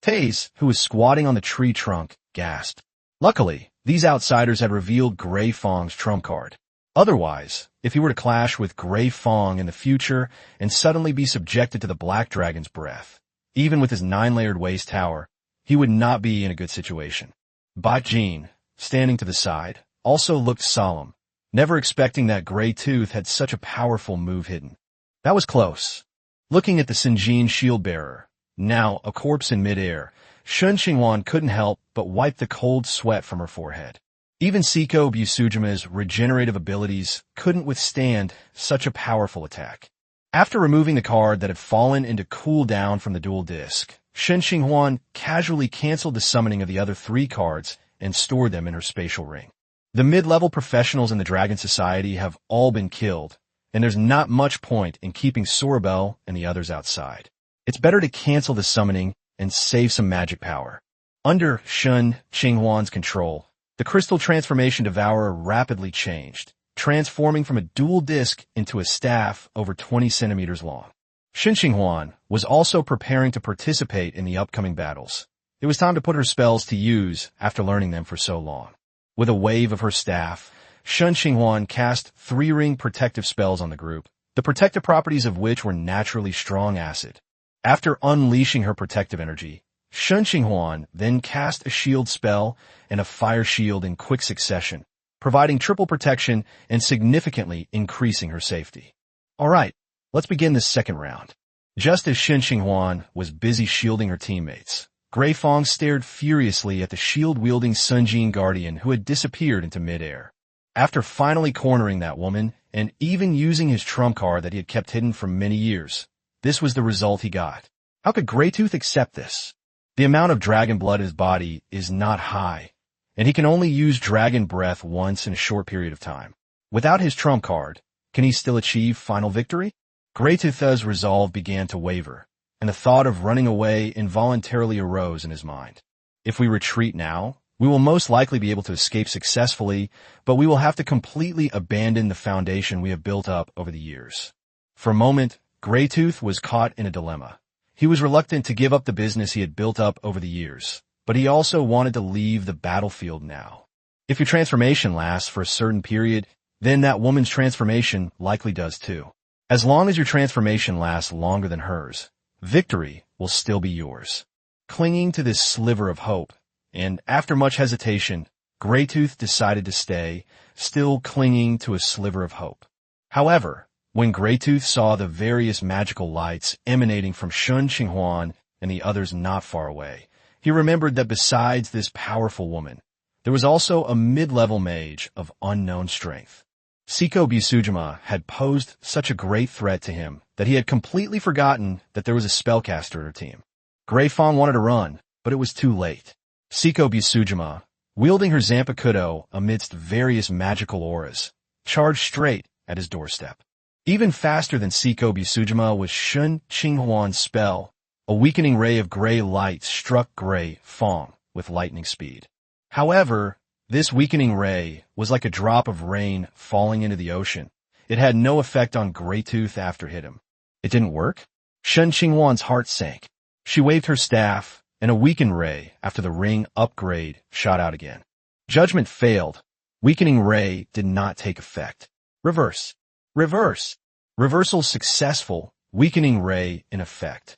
Taze, who was squatting on the tree trunk, gasped. Luckily, these outsiders had revealed Gray Fong's trump card. Otherwise, if he were to clash with Gray Fong in the future and suddenly be subjected to the Black Dragon's breath, even with his 9-layered waist tower, he would not be in a good situation. Bat Jean, standing to the side, also looked solemn, never expecting that Gray Tooth had such a powerful move hidden. That was close. Looking at the Sinjin shield-bearer, now a corpse in midair, Shen Qinghuan couldn't help but wipe the cold sweat from her forehead. Even Siko Busujima's regenerative abilities couldn't withstand such a powerful attack. After removing the card that had fallen into cooldown from the dual disc, Shen Qinghuan casually canceled the summoning of the other 3 cards and stored them in her spatial ring. The mid-level professionals in the Dragon Society have all been killed, and there's not much point in keeping Sorabel and the others outside. It's better to cancel the summoning and save some magic power. Under Shen Qinghuan's control, the Crystal Transformation Devourer rapidly changed, transforming from a dual disc into a staff over 20 centimeters long. Shen Qinghuan was also preparing to participate in the upcoming battles. It was time to put her spells to use after learning them for so long. With a wave of her staff, Shen Qinghuan cast 3-ring protective spells on the group, the protective properties of which were naturally strong acid. After unleashing her protective energy, Shen Qinghuan then cast a shield spell and a fire shield in quick succession, providing triple protection and significantly increasing her safety. Alright, let's begin this second round. Just as Shen Qinghuan was busy shielding her teammates, Gray Fong stared furiously at the shield-wielding Sun Jin Guardian who had disappeared into midair. After finally cornering that woman, and even using his trump card that he had kept hidden for many years, this was the result he got. How could Greytooth accept this? The amount of dragon blood in his body is not high, and he can only use dragon breath once in a short period of time. Without his trump card, can he still achieve final victory? Greytooth's resolve began to waver, and the thought of running away involuntarily arose in his mind. If we retreat now, we will most likely be able to escape successfully, but we will have to completely abandon the foundation we have built up over the years. For a moment, Greytooth was caught in a dilemma. He was reluctant to give up the business he had built up over the years, but he also wanted to leave the battlefield now. If your transformation lasts for a certain period, then that woman's transformation likely does too. As long as your transformation lasts longer than hers, victory will still be yours. Clinging to this sliver of hope, and after much hesitation, Greytooth decided to stay, still clinging to a sliver of hope. However, when Greytooth saw the various magical lights emanating from Shen Qinghuan and the others not far away, he remembered that besides this powerful woman, there was also a mid-level mage of unknown strength. Siko Busujima had posed such a great threat to him that he had completely forgotten that there was a spellcaster in her team. Gray Fong wanted to run, but it was too late. Siko Busujima, wielding her Zanpakuto amidst various magical auras, charged straight at his doorstep. Even faster than Siko Busujima was Shen Qinghuan's spell. A weakening ray of gray light struck Gray Fong with lightning speed. However, this weakening ray was like a drop of rain falling into the ocean. It had no effect on Greytooth after it hit him. It didn't work? Shen Qinghuan's heart sank. She waved her staff, and a weakened ray after the ring upgrade shot out again. Judgment failed. Weakening ray did not take effect. Reverse. Reverse. Reversal successful. Weakening ray in effect.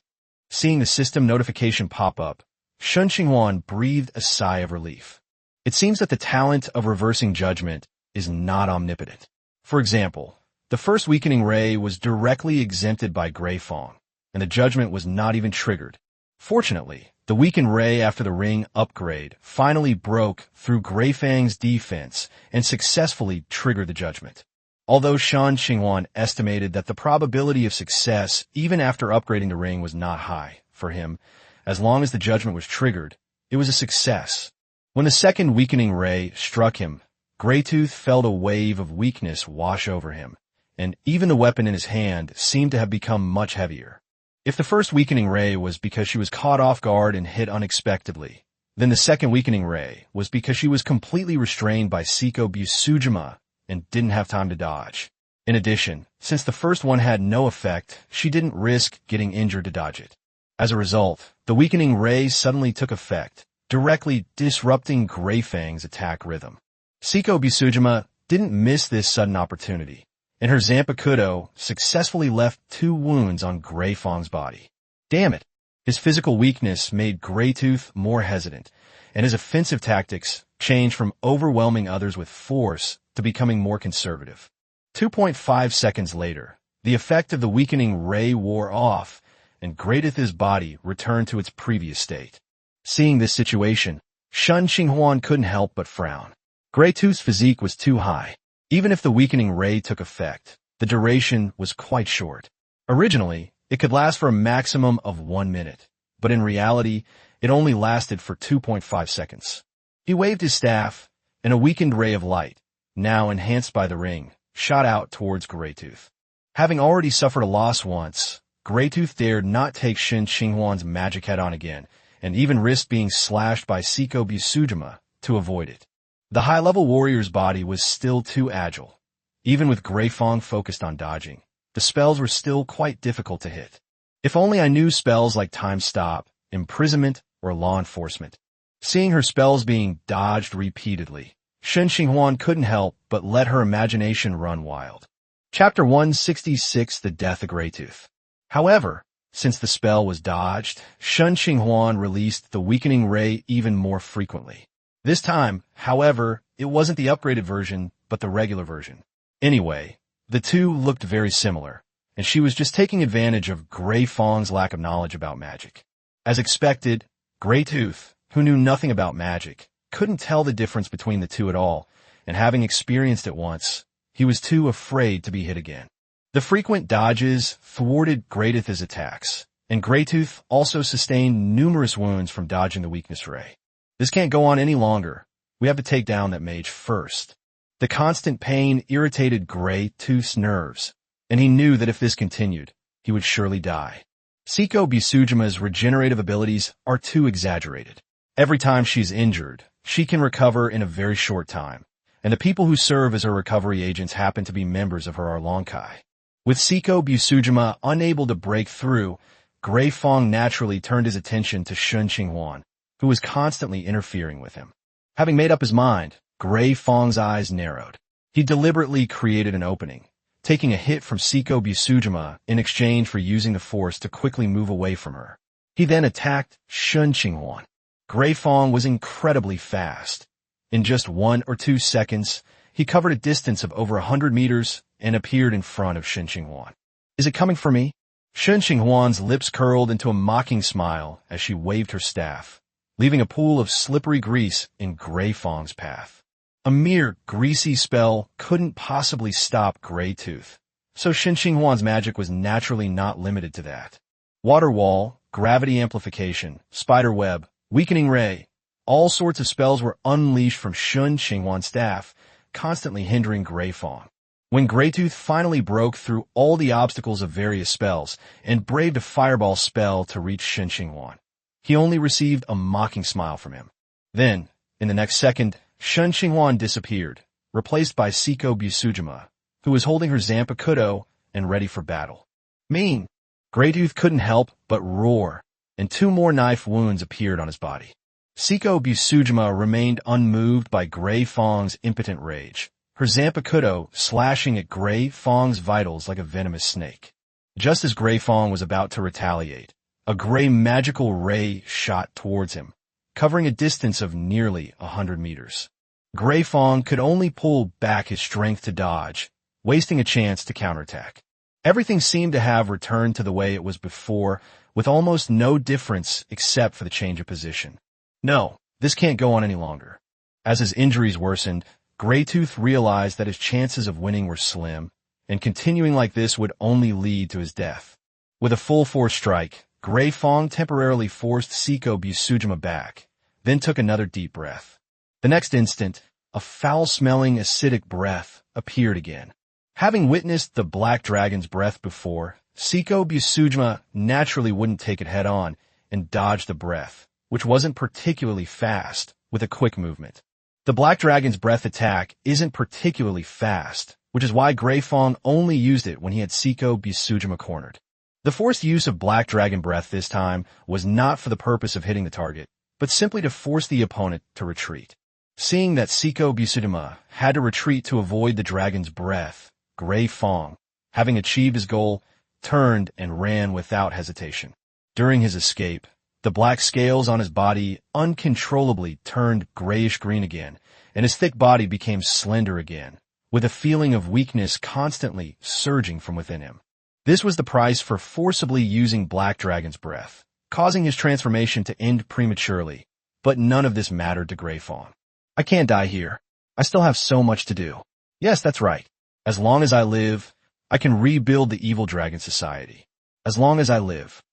Seeing the system notification pop up, Shen Qinghuan breathed a sigh of relief. It seems that the talent of reversing judgment is not omnipotent. For example, the first weakening ray was directly exempted by Gray Fong, and the judgment was not even triggered. Fortunately, the weakened ray after the ring upgrade finally broke through Gray Fang's defense and successfully triggered the judgment. Although Shen Qinghuan estimated that the probability of success even after upgrading the ring was not high for him, as long as the judgment was triggered, it was a success. When the second weakening ray struck him, Greytooth felt a wave of weakness wash over him, and even the weapon in his hand seemed to have become much heavier. If the first weakening ray was because she was caught off guard and hit unexpectedly, then the second weakening ray was because she was completely restrained by Siko Busujima and didn't have time to dodge. In addition, since the first one had no effect, she didn't risk getting injured to dodge it. As a result, the weakening ray suddenly took effect, directly disrupting Gray Fang's attack rhythm. Siko Busujima didn't miss this sudden opportunity, and her Zanpakuto successfully left 2 wounds on Gray Fang's body. Damn it! His physical weakness made Greytooth more hesitant, and his offensive tactics changed from overwhelming others with force to becoming more conservative. 2.5 seconds later, the effect of the weakening ray wore off, and Greytooth's body returned to its previous state. Seeing this situation, Shen Qinghuan couldn't help but frown. Greytooth's physique was too high. Even if the weakening ray took effect, the duration was quite short. Originally, it could last for a maximum of 1 minute, but in reality, it only lasted for 2.5 seconds. He waved his staff, and a weakened ray of light, now enhanced by the ring, shot out towards Greytooth. Having already suffered a loss once, Greytooth dared not take Shen Qinghuan's magic head-on again, and even risked being slashed by Siko Busujima to avoid it. The high-level warrior's body was still too agile. Even with Gray Fong focused on dodging, the spells were still quite difficult to hit. If only I knew spells like Time Stop, Imprisonment, or Law Enforcement. Seeing her spells being dodged repeatedly, Shen Qinghuan couldn't help but let her imagination run wild. Chapter 166, The Death of Greytooth. However, since the spell was dodged, Shen Qinghuan released the weakening ray even more frequently. This time, however, it wasn't the upgraded version, but the regular version. Anyway, the two looked very similar, and she was just taking advantage of Grey Fong's lack of knowledge about magic. As expected, Greytooth, who knew nothing about magic, couldn't tell the difference between the two at all, and having experienced it once, he was too afraid to be hit again. The frequent dodges thwarted Greytooth's attacks, and Greytooth also sustained numerous wounds from dodging the weakness ray. This can't go on any longer. We have to take down that mage first. The constant pain irritated Greytooth's nerves, and he knew that if this continued, he would surely die. Seiko Bisujima's regenerative abilities are too exaggerated. Every time she's injured, she can recover in a very short time, and the people who serve as her recovery agents happen to be members of her Arlonkai. With Seiko Bisujima unable to break through, Grey Fong naturally turned his attention to Shen Qinghuan, who was constantly interfering with him. Having made up his mind, Grey Fong's eyes narrowed. He deliberately created an opening, taking a hit from Seiko Bisujima in exchange for using the force to quickly move away from her. He then attacked Shen Qinghuan. Grey Fong was incredibly fast. In just 1 or 2 seconds, he covered a distance of over 100 meters and appeared in front of Shen Qinghuan. Is it coming for me? Shen Qinghuan's lips curled into a mocking smile as she waved her staff, leaving a pool of slippery grease in Grey Fong's path. A mere greasy spell couldn't possibly stop Greytooth, so Shen Qinghuan's magic was naturally not limited to that. Water wall, gravity amplification, spider web, weakening ray, all sorts of spells were unleashed from Shen Qinghuan's staff, constantly hindering Grey Fong. When Greytooth finally broke through all the obstacles of various spells and braved a fireball spell to reach Shen Qinghuan, he only received a mocking smile from him. Then, in the next second, Shen Qinghuan disappeared, replaced by Seiko Bisujima, who was holding her Zanpakuto and ready for battle. Mean! Greytooth couldn't help but roar, and 2 more knife wounds appeared on his body. Seiko Bisujima remained unmoved by Grey Fong's impotent rage, her Zanpakuto slashing at Grey Fong's vitals like a venomous snake. Just as Grey Fong was about to retaliate, a grey magical ray shot towards him, covering a distance of nearly 100 meters. Grey Fong could only pull back his strength to dodge, wasting a chance to counterattack. Everything seemed to have returned to the way it was before, with almost no difference except for the change of position. No, this can't go on any longer. As his injuries worsened, Greytooth realized that his chances of winning were slim, and continuing like this would only lead to his death. With a full-force strike, Grey Fong temporarily forced Seiko Bisujima back, then took another deep breath. The next instant, a foul-smelling acidic breath appeared again. Having witnessed the black dragon's breath before, Seiko Bisujima naturally wouldn't take it head-on and dodged the breath, which wasn't particularly fast, with a quick movement. The black dragon's breath attack isn't particularly fast, which is why Grey Fong only used it when he had Seiko Bisujima cornered. The forced use of black dragon breath this time was not for the purpose of hitting the target, but simply to force the opponent to retreat. Seeing that Seiko Bisujima had to retreat to avoid the dragon's breath, Grey Fong, having achieved his goal, turned and ran without hesitation. During his escape, the black scales on his body uncontrollably turned grayish-green again, and his thick body became slender again, with a feeling of weakness constantly surging from within him. This was the price for forcibly using Black Dragon's breath, causing his transformation to end prematurely, but none of this mattered to Grey Fong. I can't die here. I still have so much to do. Yes, that's right. As long as I live, I can rebuild the evil dragon society. As long as I live.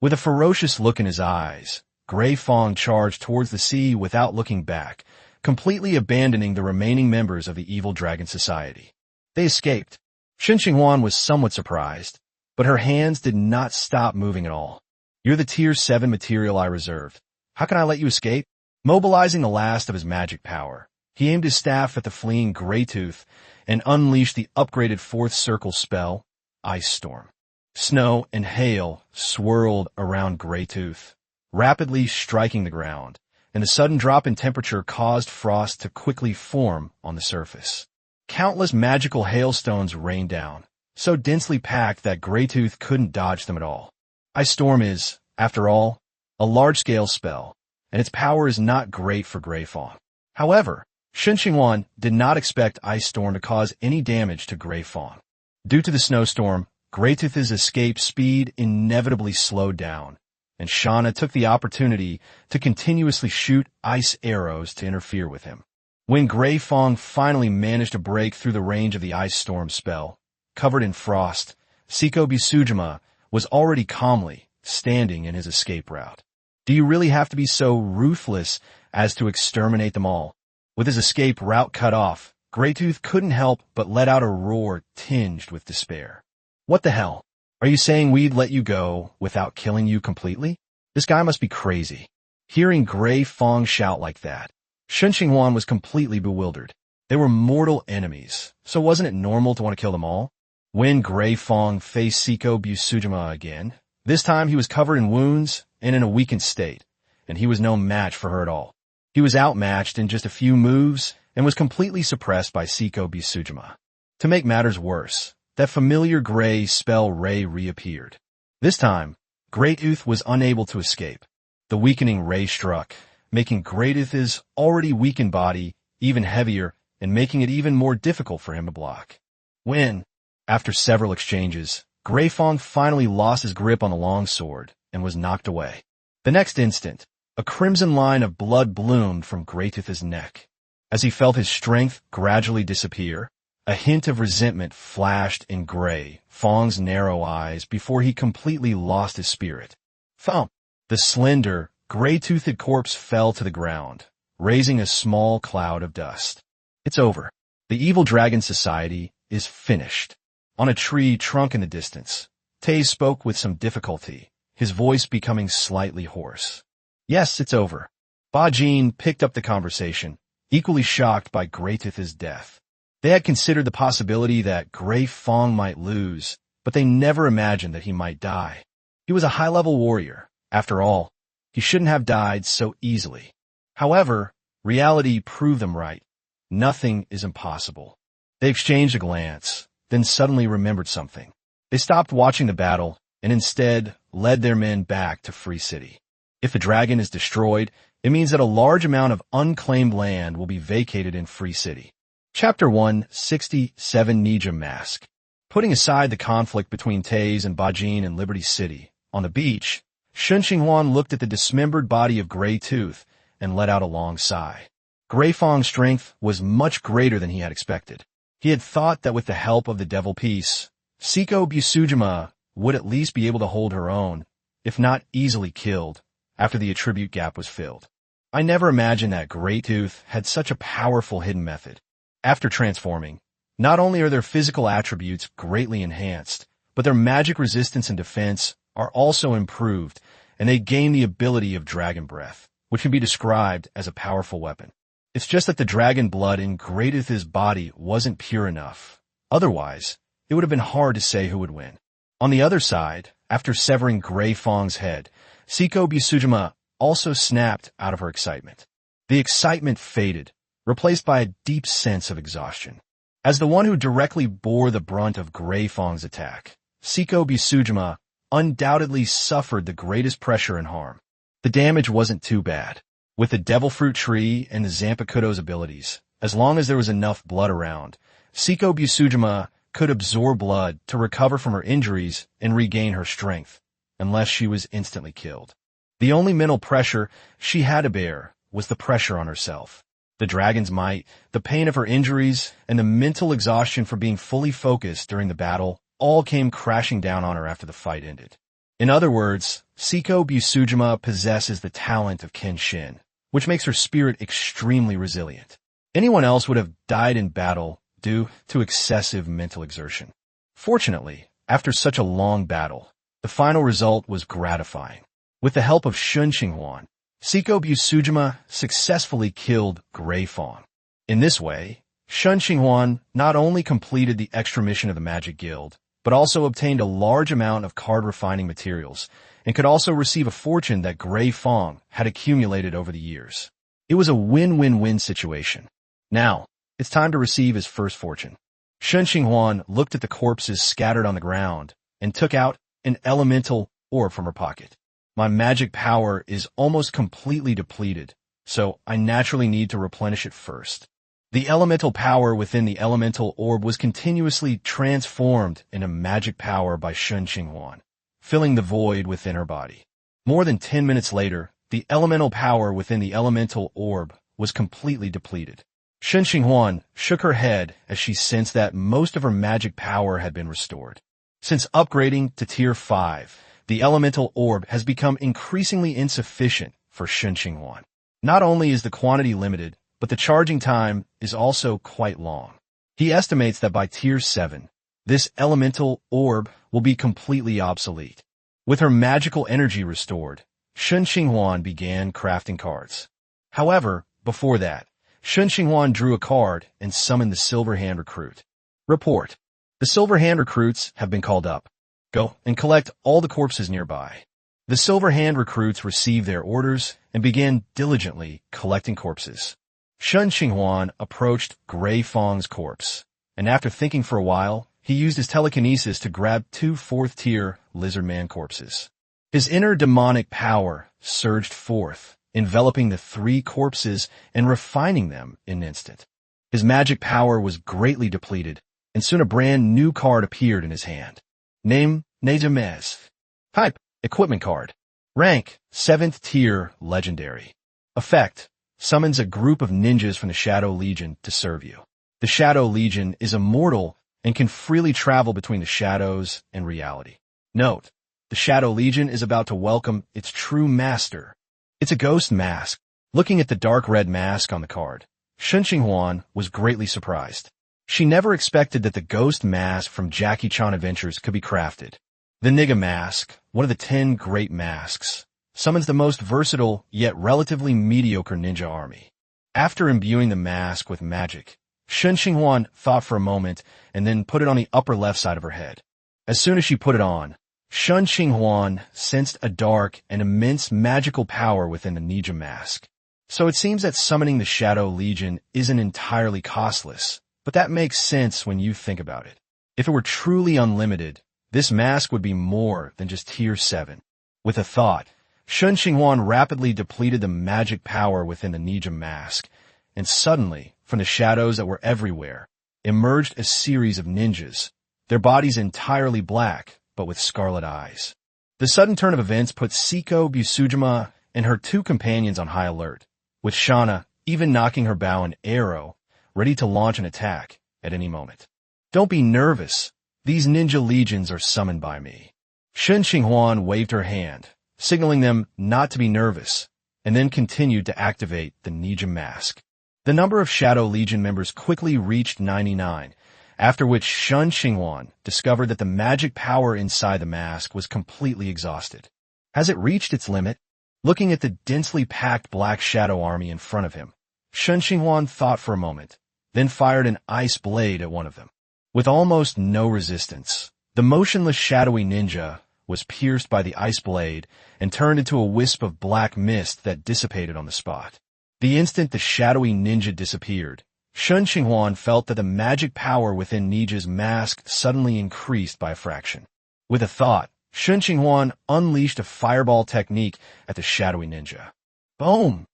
With a ferocious look in his eyes, Grey Fong charged towards the sea without looking back, completely abandoning the remaining members of the evil dragon society. They escaped. Shen Qinghuan was somewhat surprised, but her hands did not stop moving at all. You're the Tier 7 material I reserved. How can I let you escape? Mobilizing the last of his magic power, he aimed his staff at the fleeing Greytooth and unleashed the upgraded 4th circle spell, Ice Storm. Snow and hail swirled around Greytooth, rapidly striking the ground, and the sudden drop in temperature caused frost to quickly form on the surface. Countless magical hailstones rained down, so densely packed that Greytooth couldn't dodge them at all. Ice Storm is, after all, a large-scale spell, and its power is not great for Grey Fawn. However, Shen Qinghuan did not expect Ice Storm to cause any damage to Grey Fawn. Due to the snowstorm, Greytooth's escape speed inevitably slowed down, and Shauna took the opportunity to continuously shoot ice arrows to interfere with him. When Grey Fawn finally managed to break through the range of the Ice Storm spell, covered in frost, Siko Busujima was already calmly standing in his escape route. Do you really have to be so ruthless as to exterminate them all? With his escape route cut off, Greytooth couldn't help but let out a roar tinged with despair. What the hell? Are you saying we'd let you go without killing you completely? This guy must be crazy. Hearing Grey Fawn shout like that, Shen Qinghuan was completely bewildered. They were mortal enemies, so wasn't it normal to want to kill them all? When Grey Fawn faced Siko Busujima again, this time he was covered in wounds and in a weakened state, and he was no match for her at all. He was outmatched in just a few moves and was completely suppressed by Siko Busujima. To make matters worse, that familiar gray spell ray reappeared. This time, Greytooth was unable to escape. The weakening ray struck, making Greytooth's already weakened body even heavier and making it even more difficult for him to block. When, after several exchanges, Grey Fawn finally lost his grip on the long sword and was knocked away. The next instant, a crimson line of blood bloomed from Greytooth's neck. As he felt his strength gradually disappear, a hint of resentment flashed in Grey Fawn's narrow eyes before he completely lost his spirit. Thump! The slender, gray-toothed corpse fell to the ground, raising a small cloud of dust. It's over. The evil dragon society is finished. On a tree trunk in the distance, Taze spoke with some difficulty, his voice becoming slightly hoarse. Yes, it's over. Bajin picked up the conversation, equally shocked by Greytooth's death. They had considered the possibility that Grey Fawn might lose, but they never imagined that he might die. He was a high-level warrior. After all, he shouldn't have died so easily. However, reality proved them right. Nothing is impossible. They exchanged a glance, then suddenly remembered something. They stopped watching the battle and instead led their men back to Free City. If the dragon is destroyed, it means that a large amount of unclaimed land will be vacated in Free City. Chapter 167 Ninja Mask. Putting aside the conflict between Taze and Bajin in Liberty City, on the beach, Shen Qinghuan looked at the dismembered body of Greytooth and let out a long sigh. Grey Fawn's strength was much greater than he had expected. He had thought that with the help of the Devil Piece, Siko Busujima would at least be able to hold her own, if not easily killed, after the attribute gap was filled. I never imagined that Greytooth had such a powerful hidden method. After transforming, not only are their physical attributes greatly enhanced, but their magic resistance and defense are also improved, and they gain the ability of Dragon Breath, which can be described as a powerful weapon. It's just that the dragon blood in Greytooth's body wasn't pure enough. Otherwise, it would have been hard to say who would win. On the other side, after severing Grey Fawn's head, Siko Busujima also snapped out of her excitement. The excitement faded, replaced by a deep sense of exhaustion. As the one who directly bore the brunt of Grey Fawn's attack, Siko Busujima undoubtedly suffered the greatest pressure and harm. The damage wasn't too bad. With the Devil Fruit Tree and the Zanpakuto's abilities, as long as there was enough blood around, Siko Busujima could absorb blood to recover from her injuries and regain her strength, unless she was instantly killed. The only mental pressure she had to bear was the pressure on herself. The dragon's might, the pain of her injuries, and the mental exhaustion for being fully focused during the battle all came crashing down on her after the fight ended. In other words, Siko Busujima possesses the talent of Kenshin, which makes her spirit extremely resilient. Anyone else would have died in battle due to excessive mental exertion. Fortunately, after such a long battle, the final result was gratifying. With the help of Shen Qinghuan, Siko Busujima successfully killed Grey Fawn. In this way, Shen Qinghuan not only completed the extra mission of the Magic Guild, but also obtained a large amount of card refining materials, and could also receive a fortune that Gray Fong had accumulated over the years. It was a win-win-win situation. Now, it's time to receive his first fortune. Shen Qinghuan looked at the corpses scattered on the ground and took out an elemental orb from her pocket. My magic power is almost completely depleted, so I naturally need to replenish it first. The elemental power within the elemental orb was continuously transformed into magic power by Shen Qinghuan, filling the void within her body. More than 10 minutes later, the elemental power within the elemental orb was completely depleted. Shen Qinghuan shook her head as she sensed that most of her magic power had been restored. Since upgrading to Tier 5, the elemental orb has become increasingly insufficient for Shen Qinghuan. Not only is the quantity limited, but the charging time is also quite long. He estimates that by Tier 7, this elemental orb will be completely obsolete. With her magical energy restored, Shen Qinghuan began crafting cards. However, before that, Shen Qinghuan drew a card and summoned the Silver Hand Recruit. Report. The Silver Hand Recruits have been called up. Go and collect all the corpses nearby. The Silver Hand Recruits received their orders and began diligently collecting corpses. Shen Qinghuan approached Gray Fong's corpse, and after thinking for a while, he used his telekinesis to grab 2 4th-tier lizard man corpses. His inner demonic power surged forth, enveloping the 3 corpses and refining them in an instant. His magic power was greatly depleted, and soon a brand new card appeared in his hand. Name, Nejamez. Type, Equipment Card. Rank, 7th Tier Legendary. Effect, summons a group of ninjas from the Shadow Legion to serve you. The Shadow Legion is immortal and can freely travel between the shadows and reality. Note, the Shadow Legion is about to welcome its true master. It's a ghost mask. Looking at the dark red mask on the card, Shen Qinghuan was greatly surprised. She never expected that the ghost mask from Jackie Chan Adventures could be crafted. The Nigga Mask, one of the 10 great masks, summons the most versatile yet relatively mediocre ninja army. After imbuing the mask with magic, Shen Qinghuan thought for a moment and then put it on the upper left side of her head. As soon as she put it on, Shen Qinghuan sensed a dark and immense magical power within the ninja mask. So it seems that summoning the Shadow Legion isn't entirely costless, but that makes sense when you think about it. If it were truly unlimited, this mask would be more than just Tier 7. With a thought, Shen Qinghuan rapidly depleted the magic power within the ninja mask, and suddenly, from the shadows that were everywhere, emerged a series of ninjas, their bodies entirely black, but with scarlet eyes. The sudden turn of events put Siko Busujima and her 2 companions on high alert, with Shauna even knocking her bow and arrow, ready to launch an attack at any moment. Don't be nervous. These ninja legions are summoned by me. Shen Qinghuan waved her hand, signaling them not to be nervous, and then continued to activate the ninja mask. The number of Shadow Legion members quickly reached 99, after which Shen Qinghuan discovered that the magic power inside the mask was completely exhausted. Has it reached its limit? Looking at the densely packed black shadow army in front of him, Shen Qinghuan thought for a moment, then fired an ice blade at one of them. With almost no resistance, the motionless shadowy ninja was pierced by the ice blade and turned into a wisp of black mist that dissipated on the spot. The instant the shadowy ninja disappeared, Shen Qinghuan felt that the magic power within Ninja's mask suddenly increased by a fraction. With a thought, Shen Qinghuan unleashed a fireball technique at the shadowy ninja. Boom!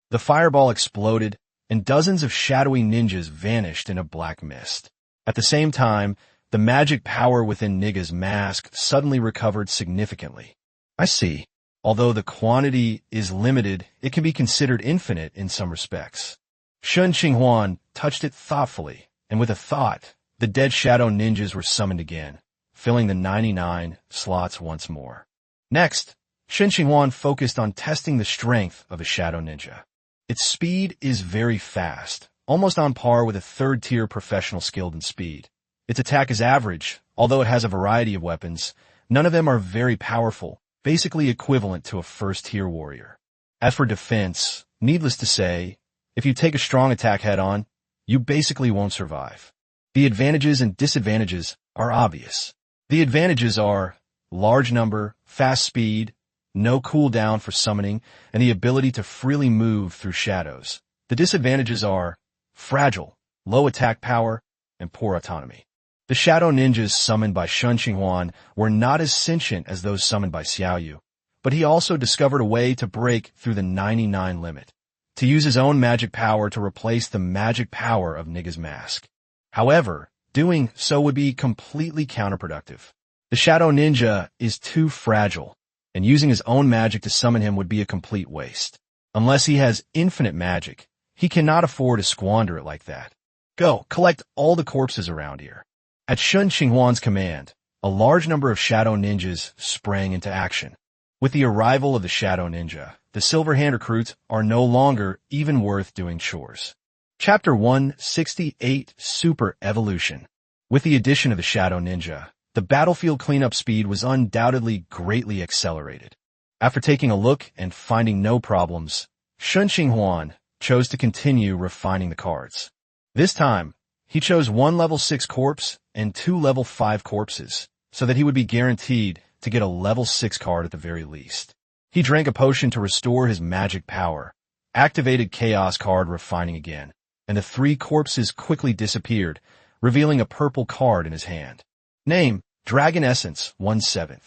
The fireball exploded, and dozens of shadowy ninjas vanished in a black mist. At the same time, the magic power within Nigga's mask suddenly recovered significantly. I see. Although the quantity is limited, it can be considered infinite in some respects. Shen Qinghuan touched it thoughtfully, and with a thought, the dead shadow ninjas were summoned again, filling the 99 slots once more. Next, Shen Qinghuan focused on testing the strength of the shadow ninja. Its speed is very fast, almost on par with a 3rd-tier professional skilled in speed. Its attack is average, although it has a variety of weapons. None of them are very powerful, basically equivalent to a 1st-tier warrior. As for defense, needless to say, if you take a strong attack head-on, you basically won't survive. The advantages and disadvantages are obvious. The advantages are large number, fast speed, no cooldown for summoning, and the ability to freely move through shadows. The disadvantages are fragile, low attack power, and poor autonomy. The shadow ninjas summoned by Shen Qinghuan were not as sentient as those summoned by Xiaoyu, but he also discovered a way to break through the 99 limit, to use his own magic power to replace the magic power of Nigga's mask. However, doing so would be completely counterproductive. The shadow ninja is too fragile, and using his own magic to summon him would be a complete waste. Unless he has infinite magic, he cannot afford to squander it like that. Go, collect all the corpses around here. At Shen Qinghuan's command, a large number of shadow ninjas sprang into action. With the arrival of the shadow ninja, the Silver Hand recruits are no longer even worth doing chores. Chapter 168 Super Evolution. With the addition of the shadow ninja, the battlefield cleanup speed was undoubtedly greatly accelerated. After taking a look and finding no problems, Shen Qinghuan chose to continue refining the cards. This time, he chose 1 level 6 corpse and 2 level 5 corpses, so that he would be guaranteed to get a level 6 card at the very least. He drank a potion to restore his magic power, activated Chaos card refining again, and the 3 corpses quickly disappeared, revealing a purple card in his hand. Name, Dragon Essence, 1/7.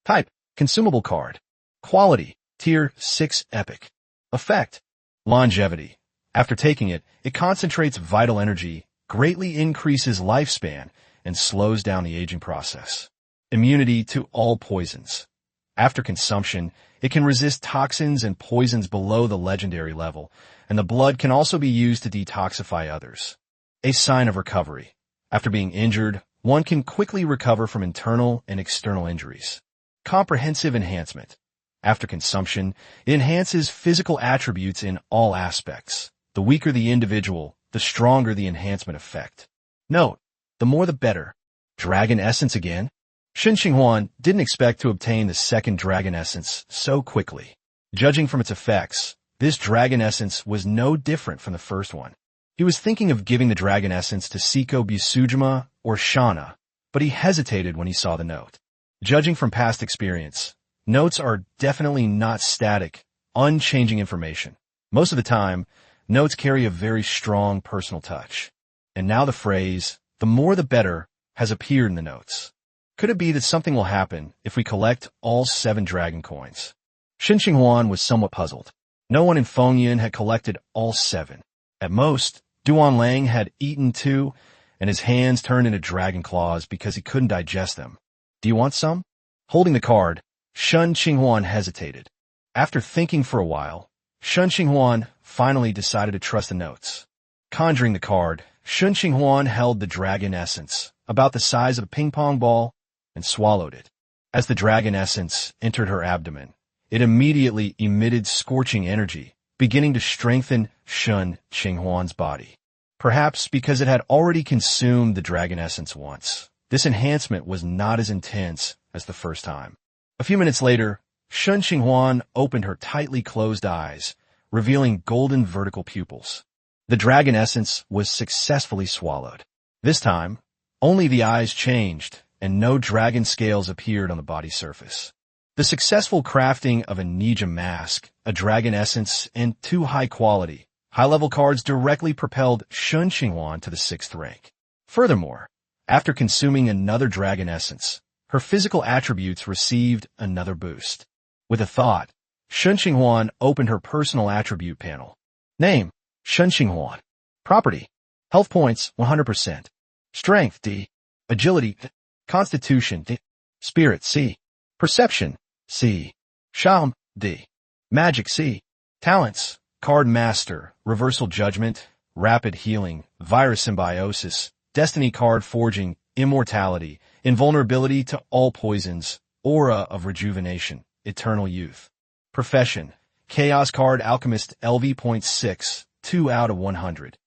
Type, Consumable card. Quality, Tier 6 Epic. Effect, Longevity. After taking it, it concentrates vital energy, greatly increases lifespan, and slows down the aging process. Immunity to all poisons. After consumption, it can resist toxins and poisons below the legendary level, and the blood can also be used to detoxify others. A sign of recovery. After being injured, one can quickly recover from internal and external injuries. Comprehensive enhancement. After consumption, it enhances physical attributes in all aspects. The weaker the individual, the stronger the enhancement effect. Note, the more the better. Dragon Essence again? Shen Qinghuan didn't expect to obtain the second Dragon Essence so quickly. Judging from its effects, this Dragon Essence was no different from the first one. He was thinking of giving the Dragon Essence to Siko Busujima or Shana, but he hesitated when he saw the note. Judging from past experience, notes are definitely not static, unchanging information. Most of the time, notes carry a very strong personal touch. And now the phrase, the more the better, has appeared in the notes. Could it be that something will happen if we collect all 7 dragon coins? Shen Qinghuan was somewhat puzzled. No one in Fengyan had collected all 7. At most, Duan Lang had eaten 2, and his hands turned into dragon claws because he couldn't digest them. Do you want some? Holding the card, Shen Qinghuan hesitated. After thinking for a while, Shen Qinghuan finally decided to trust the notes. Conjuring the card, Shen Qinghuan held the Dragon Essence, about the size of a ping-pong ball, and swallowed it. As the Dragon Essence entered her abdomen, it immediately emitted scorching energy, beginning to strengthen Shen Qinghuan's body. Perhaps because it had already consumed the Dragon Essence once, this enhancement was not as intense as the first time. A few minutes later, Shen Qinghuan opened her tightly closed eyes, revealing golden vertical pupils. The Dragon Essence was successfully swallowed. This time, only the eyes changed, and no dragon scales appeared on the body surface. The successful crafting of a ninja mask, a Dragon Essence, and 2 high-quality, high-level cards directly propelled Shen Qinghuan to the 6th rank. Furthermore, after consuming another Dragon Essence, her physical attributes received another boost. With a thought, Shen Qinghuan opened her personal attribute panel. Name, Shen Qinghuan. Property, health points 100%. Strength D. Agility D. Constitution D. Spirit C. Perception C. Charm D. Magic C. Talents, Card Master, Reversal Judgment, Rapid Healing, Virus Symbiosis, Destiny Card Forging, Immortality, Invulnerability to all poisons, Aura of Rejuvenation, Eternal Youth. Profession, Chaos Card Alchemist LV.6, 2 out of 100.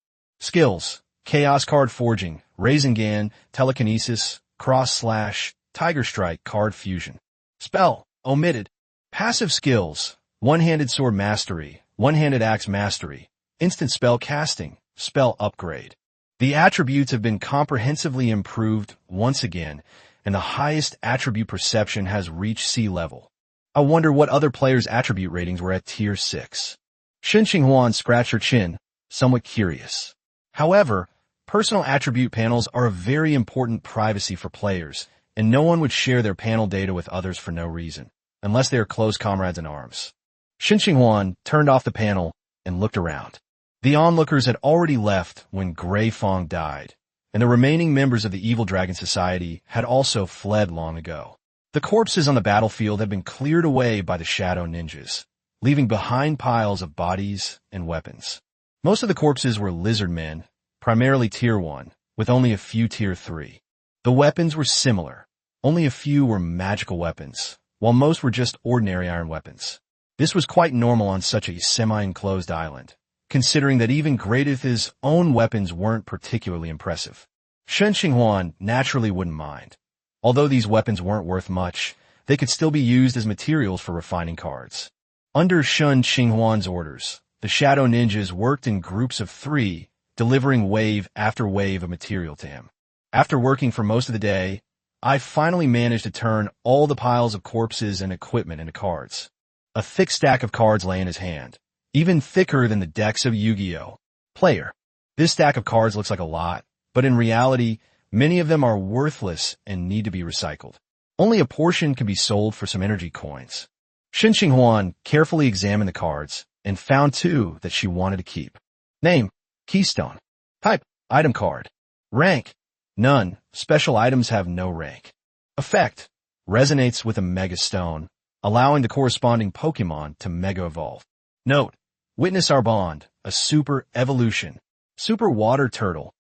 Skills, Chaos Card Forging, Rasengan, Telekinesis, Cross / Tiger Strike Card Fusion. Spell, Omitted. Passive skills, One-Handed Sword Mastery, One-Handed Axe Mastery, Instant Spell Casting, Spell Upgrade. The attributes have been comprehensively improved once again, and the highest attribute perception has reached sea level. I wonder what other players' attribute ratings were at tier 6. Shen Qinghuan scratched her chin, somewhat curious. However, personal attribute panels are a very important privacy for players, and no one would share their panel data with others for no reason, unless they are close comrades in arms. Shen Qinghuan turned off the panel and looked around. The onlookers had already left when Gray Fong died, and the remaining members of the Evil Dragon Society had also fled long ago. The corpses on the battlefield had been cleared away by the Shadow Ninjas, leaving behind piles of bodies and weapons. Most of the corpses were lizard men, primarily tier 1, with only a few tier 3. The weapons were similar. Only a few were magical weapons, while most were just ordinary iron weapons. This was quite normal on such a semi-enclosed island, considering that even Greatith's own weapons weren't particularly impressive. Shen Qinghuan naturally wouldn't mind. Although these weapons weren't worth much, they could still be used as materials for refining cards. Under Shen Qinghuan's orders, the Shadow Ninjas worked in groups of 3, delivering wave after wave of material to him. After working for most of the day, I finally managed to turn all the piles of corpses and equipment into cards. A thick stack of cards lay in his hand, even thicker than the decks of Yu-Gi-Oh! Player. This stack of cards looks like a lot, but in reality, many of them are worthless and need to be recycled. Only a portion can be sold for some energy coins. Shen Qinghuan carefully examined the cards and found 2 that she wanted to keep. Name: Keystone. Type: item card. Rank: none. Special items have no rank. Effect: resonates with a Mega Stone, allowing the corresponding Pokemon to Mega Evolve. Note: witness our bond, a super evolution. Super Water Turtle.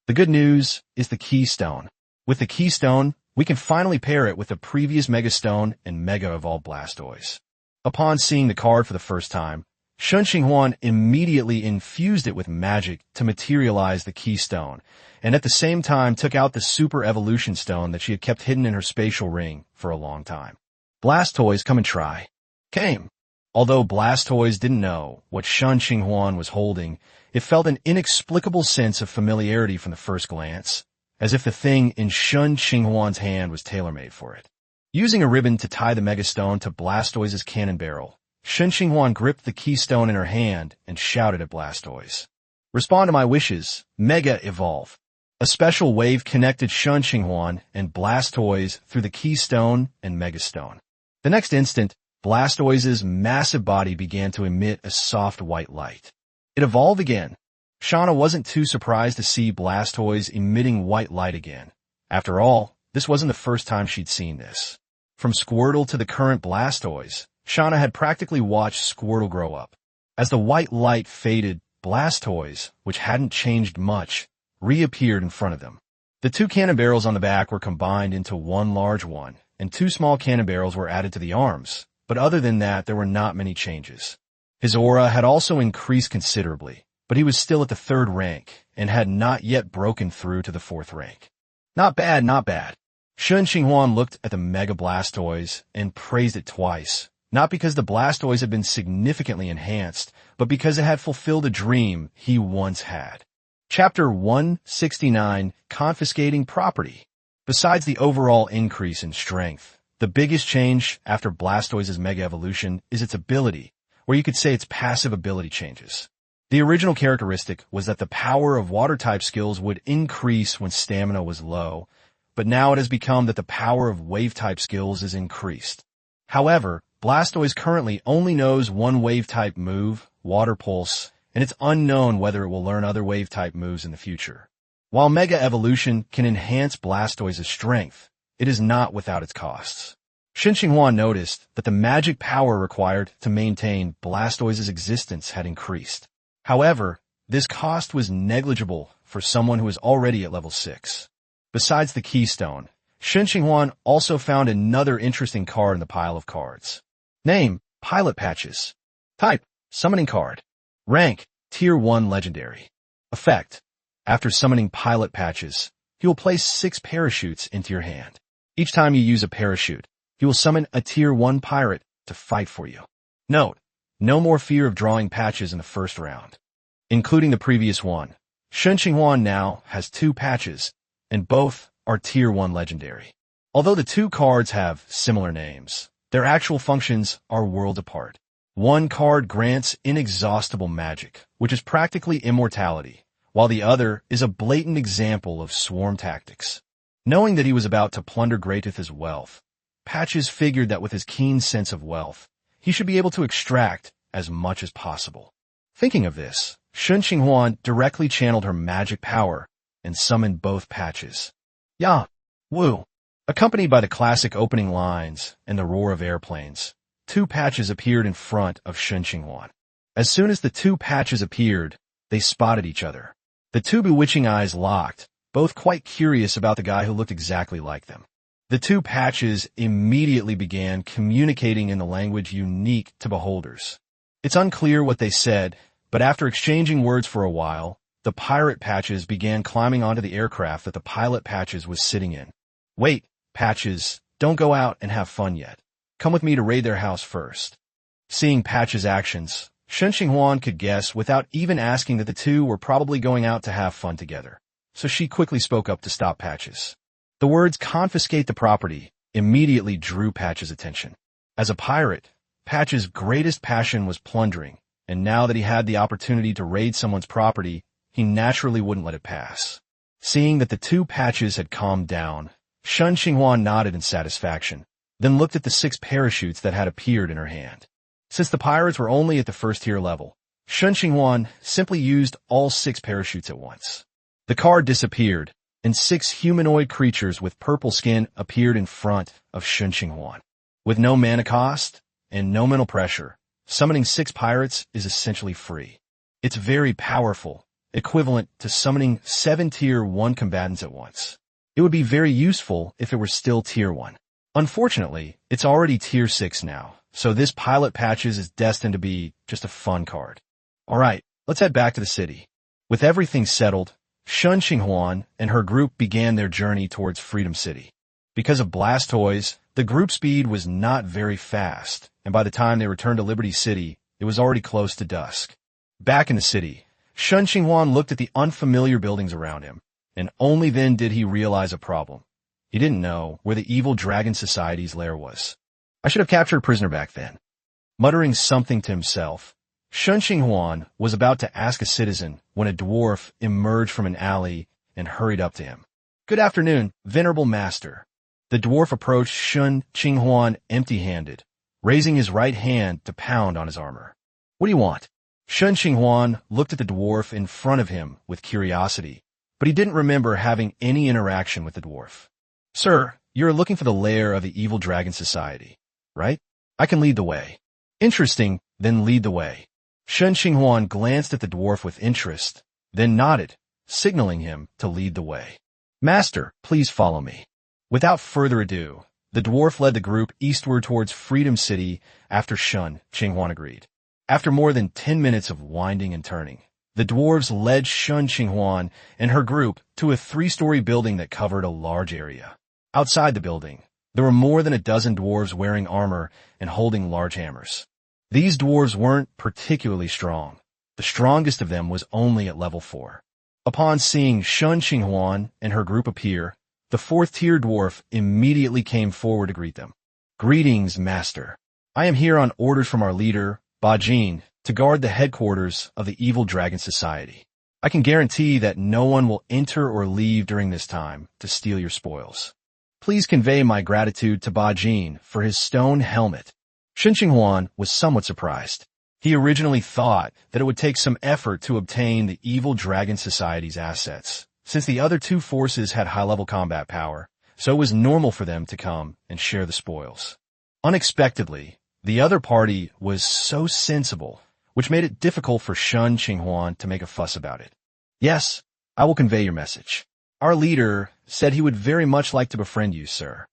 The good news is the Keystone. With the Keystone, we can finally pair it with the previous Mega Stone and Mega Evolve Blastoise. Upon seeing the card for the first time, Shen Qinghuan immediately infused it with magic to materialize the Keystone, and at the same time took out the Super Evolution Stone that she had kept hidden in her spatial ring for a long time. Blastoise, come and try. Came. Although Blastoise didn't know what Shen Qinghuan was holding, it felt an inexplicable sense of familiarity from the first glance, as if the thing in Shen Qinghuan's hand was tailor-made for it. Using a ribbon to tie the Mega Stone to Blastoise's cannon barrel, Shen Qinghuan gripped the Keystone in her hand and shouted at Blastoise. Respond to my wishes, Mega Evolve. A special wave connected Shen Qinghuan and Blastoise through the Keystone and Mega Stone. The next instant, Blastoise's massive body began to emit a soft white light. It evolved again. Shauna wasn't too surprised to see Blastoise emitting white light again. After all, this wasn't the first time she'd seen this. From Squirtle to the current Blastoise, Shauna had practically watched Squirtle grow up. As the white light faded, Blastoise, which hadn't changed much, reappeared in front of them. The 2 cannon barrels on the back were combined into one large one, and 2 small cannon barrels were added to the arms, but other than that, there were not many changes. His aura had also increased considerably, but he was still at the 3rd rank, and had not yet broken through to the 4th rank. Not bad, not bad. Shen Qinghuan looked at the Mega Blastoise and praised it twice, not because the Blastoise had been significantly enhanced, but because it had fulfilled a dream he once had. Chapter 169, Confiscating Property. Besides the overall increase in strength, the biggest change after Blastoise's Mega Evolution is its ability, or you could say its passive ability changes. The original characteristic was that the power of water-type skills would increase when stamina was low, but now it has become that the power of wave-type skills is increased. However, Blastoise currently only knows one wave-type move, Water Pulse, and it's unknown whether it will learn other wave-type moves in the future. While Mega Evolution can enhance Blastoise's strength, it is not without its costs. Shen Qinghuan noticed that the magic power required to maintain Blastoise's existence had increased. However, this cost was negligible for someone who is already at level 6. Besides the Keystone, Shen Qinghuan also found another interesting card in the pile of cards. Name: Pilot Patches. Type: Summoning Card. Rank: Tier 1 Legendary. Effect: after summoning Pilot Patches, he will place 6 parachutes into your hand. Each time you use a parachute, he will summon a Tier 1 pirate to fight for you. Note: no more fear of drawing patches in the first round. Including the previous one, Shen Qinghuan now has 2 patches, and both are Tier 1 Legendary. Although the two cards have similar names, their actual functions are worlds apart. One card grants inexhaustible magic, which is practically immortality, while the other is a blatant example of swarm tactics. Knowing that he was about to plunder Greatith's wealth, Patches figured that with his keen sense of wealth, he should be able to extract as much as possible. Thinking of this, Shen Qinghuan directly channeled her magic power and summoned both Patches. Ya! Woo! Accompanied by the classic opening lines and the roar of airplanes, two Patches appeared in front of Shen Qinghuan. As soon as the two Patches appeared, they spotted each other. The two bewitching eyes locked, both quite curious about the guy who looked exactly like them. The two Patches immediately began communicating in the language unique to beholders. It's unclear what they said, but after exchanging words for a while, the pirate Patches began climbing onto the aircraft that the pilot Patches was sitting in. Wait, Patches, don't go out and have fun yet. Come with me to raid their house first. Seeing Patches' actions, Shen Qinghuan could guess without even asking that the two were probably going out to have fun together, so she quickly spoke up to stop Patches. The words confiscate the property immediately drew Patches' attention. As a pirate, Patches' greatest passion was plundering, and now that he had the opportunity to raid someone's property, he naturally wouldn't let it pass. Seeing that the two Patches had calmed down, Shen Qinghuan nodded in satisfaction, then looked at the 6 parachutes that had appeared in her hand. Since the pirates were only at the first-tier level, Shen Qinghuan simply used all 6 parachutes at once. The card disappeared, and 6 humanoid creatures with purple skin appeared in front of Shen Qinghuan. With no mana cost and no mental pressure, summoning 6 pirates is essentially free. It's very powerful, equivalent to summoning 7 Tier 1 combatants at once. It would be very useful if it were still Tier 1. Unfortunately, it's already Tier 6 now, so this pilot Patches is destined to be just a fun card. Alright, let's head back to the city. With everything settled, Shen Qinghuan and her group began their journey towards Freedom City. Because of Blastoise, the group speed was not very fast, and by the time they returned to Liberty City, it was already close to dusk. Back in the city, Shen Qinghuan looked at the unfamiliar buildings around him, and only then did he realize a problem. He didn't know where the evil Dragon Society's lair was. I should have captured a prisoner back then. Muttering something to himself, Shen Qinghuan was about to ask a citizen when a dwarf emerged from an alley and hurried up to him. Good afternoon, venerable master. The dwarf approached Shen Qinghuan empty-handed, raising his right hand to pound on his armor. What do you want? Shen Qinghuan looked at the dwarf in front of him with curiosity, but he didn't remember having any interaction with the dwarf. Sir, you're looking for the lair of the evil Dragon Society, right? I can lead the way. Interesting, then lead the way. Shen Qinghuan glanced at the dwarf with interest, then nodded, signaling him to lead the way. Master, please follow me. Without further ado, the dwarf led the group eastward towards Freedom City after Shen Qinghuan agreed. After more than 10 minutes of winding and turning, the dwarves led Shen Qinghuan and her group to a 3-story building that covered a large area. Outside the building, there were more than a dozen dwarves wearing armor and holding large hammers. These dwarves weren't particularly strong. The strongest of them was only at level 4. Upon seeing Shen Qinghuan and her group appear, the 4th-tier dwarf immediately came forward to greet them. Greetings, master. I am here on orders from our leader, Bajin, to guard the headquarters of the Evil Dragon Society. I can guarantee that no one will enter or leave during this time to steal your spoils. Please convey my gratitude to Bajin for his stone helmet. Shen Qinghuan was somewhat surprised. He originally thought that it would take some effort to obtain the Evil Dragon Society's assets, since the other 2 forces had high-level combat power, so it was normal for them to come and share the spoils. Unexpectedly, the other party was so sensible, which made it difficult for Shen Qinghuan to make a fuss about it. Yes, I will convey your message. Our leader said he would very much like to befriend you, sir.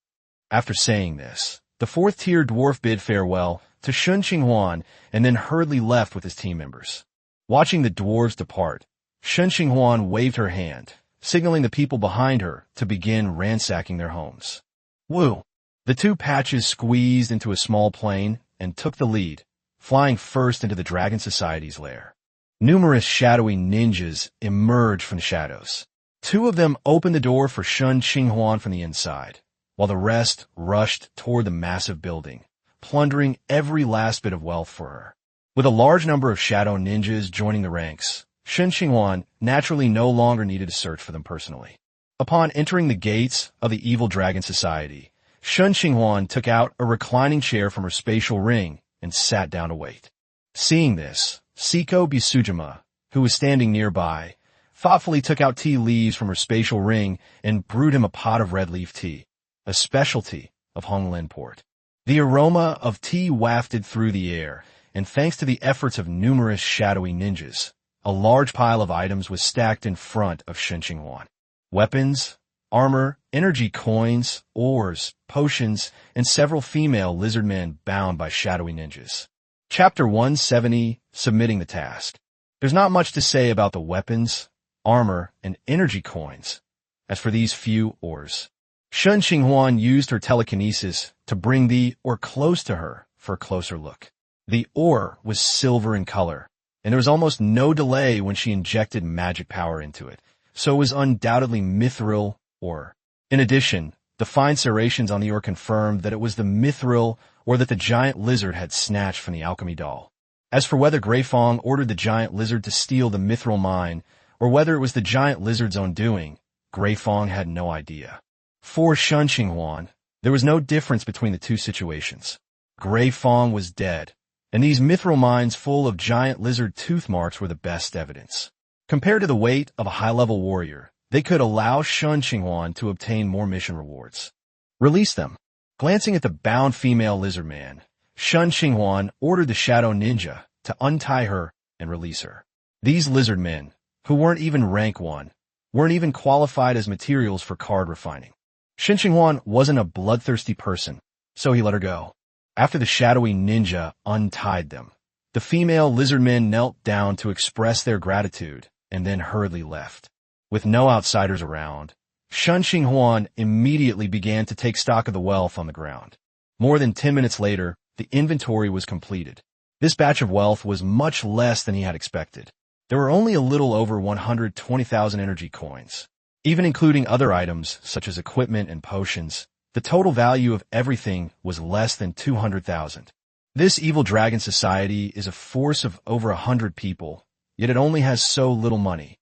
After saying this, the 4th-tier dwarf bid farewell to Shen Qinghuan and then hurriedly left with his team members. Watching the dwarves depart, Shen Qinghuan waved her hand, signaling the people behind her to begin ransacking their homes. Woo! The 2 Patches squeezed into a small plane and took the lead, flying first into the Dragon Society's lair. Numerous shadowy ninjas emerged from the shadows. 2 of them opened the door for Shen Qinghuan from the inside, while the rest rushed toward the massive building, plundering every last bit of wealth for her. With a large number of shadow ninjas joining the ranks, Shen Qinghuan naturally no longer needed to search for them personally. Upon entering the gates of the evil dragon society, Shen Qinghuan took out a reclining chair from her spatial ring and sat down to wait. Seeing this, Siko Bisujima, who was standing nearby, thoughtfully took out tea leaves from her spatial ring and brewed him a pot of red leaf tea, a specialty of Honglin port. The aroma of tea wafted through the air, and thanks to the efforts of numerous shadowy ninjas, a large pile of items was stacked in front of Shen Qinghuan. Weapons, armor, energy coins, ores, potions, and several female lizard men bound by shadowy ninjas. Chapter 170, Submitting the Task. There's not much to say about the weapons, armor, and energy coins. As for these few ores, Shen Qinghuan used her telekinesis to bring the ore close to her for a closer look. The ore was silver in color, and there was almost no delay when she injected magic power into it, so it was undoubtedly mithril ore. In addition, the fine serrations on the ore confirmed that it was the mithril ore that the giant lizard had snatched from the alchemy doll. As for whether Grey Fong ordered the giant lizard to steal the mithril mine, or whether it was the giant lizard's own doing, Grey Fong had no idea. For Shen Qinghuan, there was no difference between the two situations. Grey Fong was dead, and these mithril mines full of giant lizard tooth marks were the best evidence. Compared to the weight of a high-level warrior, they could allow Shen Qinghuan to obtain more mission rewards. Release them. Glancing at the bound female lizard man, Shen Qinghuan ordered the shadow ninja to untie her and release her. These lizard men, who weren't even rank 1, weren't even qualified as materials for card refining. Shen Qinghuan wasn't a bloodthirsty person, so he let her go. After the shadowy ninja untied them, the female lizard men knelt down to express their gratitude and then hurriedly left. With no outsiders around, Shen Qinghuan immediately began to take stock of the wealth on the ground. More than 10 minutes later, the inventory was completed. This batch of wealth was much less than he had expected. There were only a little over 120,000 energy coins. Even including other items, such as equipment and potions, the total value of everything was less than 200,000. This evil dragon society is a force of over 100 people, yet it only has so little money.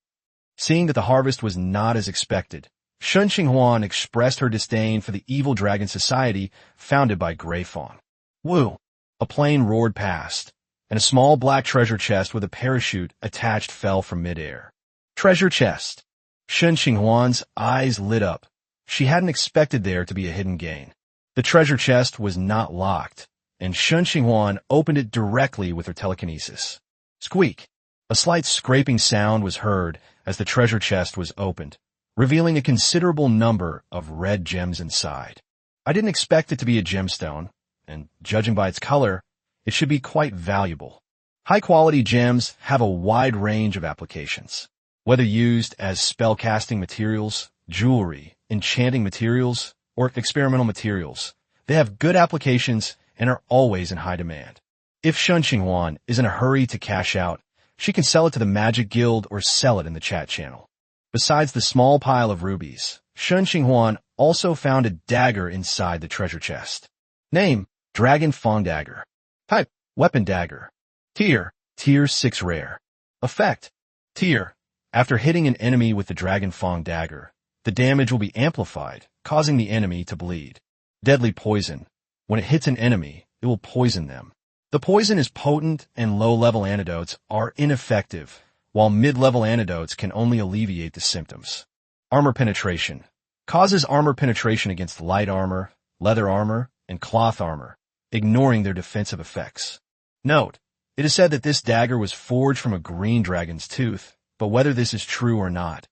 Seeing that the harvest was not as expected, Shen Qinghuan expressed her disdain for the evil dragon society founded by Grey Fong. Woo! A plane roared past, and a small black treasure chest with a parachute attached fell from midair. Treasure chest! Shen Qinghuan's eyes lit up. She hadn't expected there to be a hidden gain. The treasure chest was not locked, and Shen Qinghuan opened it directly with her telekinesis. Squeak! A slight scraping sound was heard as the treasure chest was opened, revealing a considerable number of red gems inside. I didn't expect it to be a gemstone, and judging by its color, it should be quite valuable. High-quality gems have a wide range of applications. Whether used as spell-casting materials, jewelry, enchanting materials, or experimental materials, they have good applications and are always in high demand. If Shen Qinghuan is in a hurry to cash out, she can sell it to the Magic Guild or sell it in the chat channel. Besides the small pile of rubies, Shen Qinghuan also found a dagger inside the treasure chest. Name, Dragon Fong Dagger. Type, Weapon Dagger. Tier, Tier 6 Rare. Effect, Tier. After hitting an enemy with the Dragon Fong Dagger, the damage will be amplified, causing the enemy to bleed. Deadly Poison. When it hits an enemy, it will poison them. The poison is potent and low-level antidotes are ineffective, while mid-level antidotes can only alleviate the symptoms. Armor Penetration. Causes armor penetration against light armor, leather armor, and cloth armor, ignoring their defensive effects. Note, it is said that this dagger was forged from a green dragon's tooth, but whether this is true or not,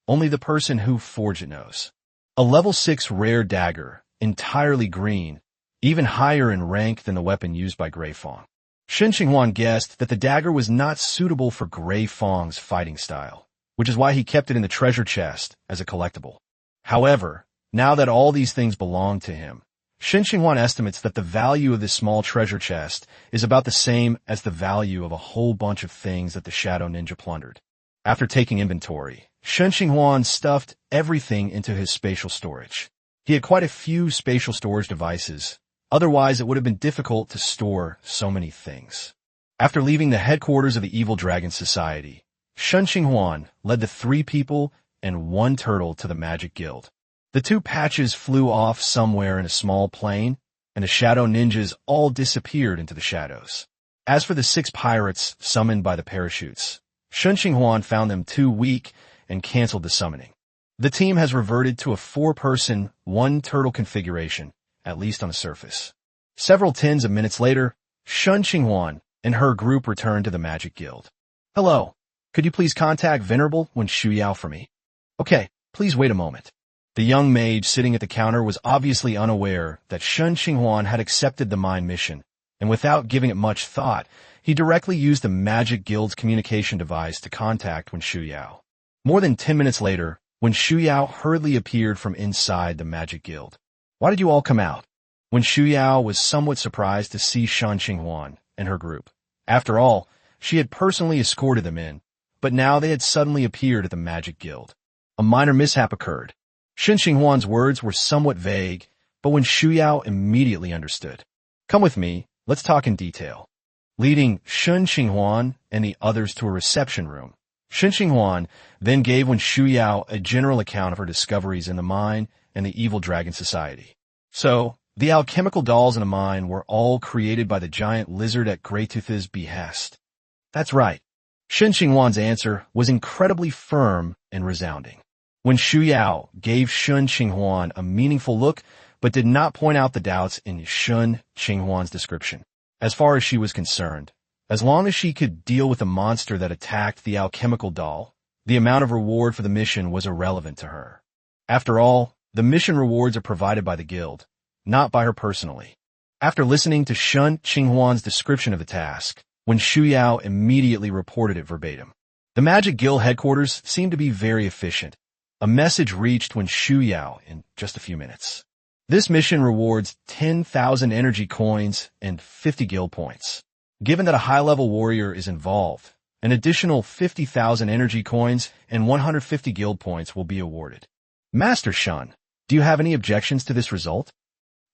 only the person who forged it knows. A level 6 rare dagger, entirely green, even higher in rank than the weapon used by Grey Fong. Shen Qinghuan guessed that the dagger was not suitable for Grey Fong's fighting style, which is why he kept it in the treasure chest as a collectible. However, now that all these things belong to him, Shen Qinghuan estimates that the value of this small treasure chest is about the same as the value of a whole bunch of things that the Shadow Ninja plundered. After taking inventory, Shen Qinghuan stuffed everything into his spatial storage. He had quite a few spatial storage devices. Otherwise, it would have been difficult to store so many things. After leaving the headquarters of the Evil Dragon Society, Shen Qinghuan led the 3 people and 1 turtle to the Magic Guild. The 2 patches flew off somewhere in a small plane, and the shadow ninjas all disappeared into the shadows. As for the 6 pirates summoned by the parachutes, Shen Qinghuan found them too weak and canceled the summoning. The team has reverted to a 4-person, 1-turtle configuration, at least on the surface. Several tens of minutes later, Shen Qinghuan and her group returned to the Magic Guild. Hello, could you please contact Venerable Wen Shuyao for me? Okay, please wait a moment. The young mage sitting at the counter was obviously unaware that Shen Qinghuan had accepted the mine mission, and without giving it much thought, he directly used the Magic Guild's communication device to contact Wen Shuyao. More than 10 minutes later, Wen Shuyao hurriedly appeared from inside the Magic Guild. Why did you all come out? Wen Shuyao was somewhat surprised to see Shen Qinghuan and her group. After all, she had personally escorted them in, but now they had suddenly appeared at the Magic Guild. A minor mishap occurred. Shen Qinghuan's words were somewhat vague, but Wen Shuyao immediately understood. Come with me, let's talk in detail. Leading Shen Qinghuan and the others to a reception room, Shen Qinghuan then gave Wen Shuyao a general account of her discoveries in the mine and the Evil Dragon Society. So, the alchemical dolls in the mine were all created by the giant lizard at Greytooth's behest. That's right. Shen Qinghuan's answer was incredibly firm and resounding. Wen Shuyao gave Shen Qinghuan a meaningful look, but did not point out the doubts in Shen Qinghuan's description. As far as she was concerned, as long as she could deal with the monster that attacked the alchemical doll, the amount of reward for the mission was irrelevant to her. After all, the mission rewards are provided by the guild, not by her personally. After listening to Shen Qinghuan's description of the task, Wen Shuyao immediately reported it verbatim. The Magic Guild headquarters seemed to be very efficient. A message reached Wen Shuyao in just a few minutes. This mission rewards 10,000 energy coins and 50 guild points. Given that a high-level warrior is involved, an additional 50,000 energy coins and 150 guild points will be awarded. Master Shen, do you have any objections to this result?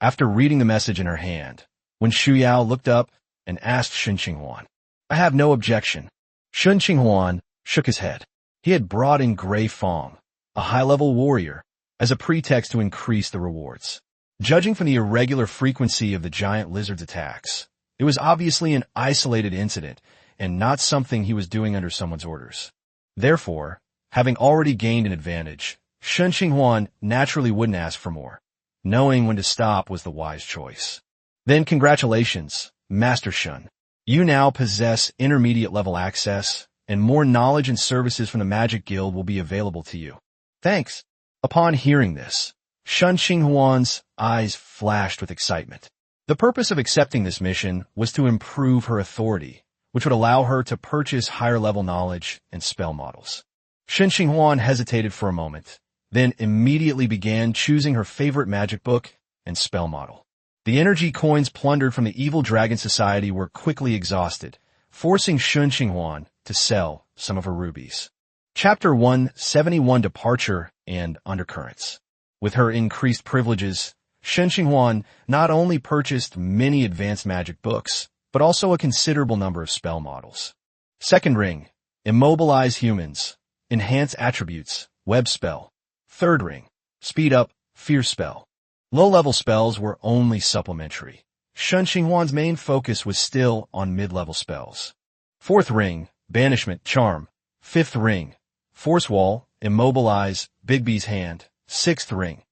After reading the message in her hand, Wen Shuyao looked up and asked Shen Qinghuan. I have no objection. Shen Qinghuan shook his head. He had brought in Grey Fong, a high-level warrior, as a pretext to increase the rewards. Judging from the irregular frequency of the giant lizard's attacks, it was obviously an isolated incident and not something he was doing under someone's orders. Therefore, having already gained an advantage, Shen Qinghuan naturally wouldn't ask for more. Knowing when to stop was the wise choice. Then congratulations, Master Shen. You now possess intermediate level access, and more knowledge and services from the Magic Guild will be available to you. Thanks. Upon hearing this, Shen Qinghuan's eyes flashed with excitement. The purpose of accepting this mission was to improve her authority, which would allow her to purchase higher-level knowledge and spell models. Shen Qinghuan hesitated for a moment, then immediately began choosing her favorite magic book and spell model. The energy coins plundered from the Evil Dragon Society were quickly exhausted, forcing Shen Qinghuan to sell some of her rubies. Chapter 171 Departure and Undercurrents. With her increased privileges, Shen Qinghuan not only purchased many advanced magic books, but also a considerable number of spell models. Second ring, Immobilize Humans, Enhance Attributes, Web Spell. Third ring, Speed Up, Fear Spell. Low-level spells were only supplementary. Shen Qinghuan's main focus was still on mid-level spells. Fourth ring, Banishment, Charm. Fifth ring, Force Wall, Immobilize, Bigby's Hand. Sixth ring,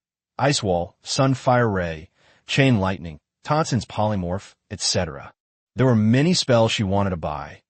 Ice Wall, Sunfire Ray, Chain Lightning, Tonson's Polymorph, etc. There were many spells she wanted to buy,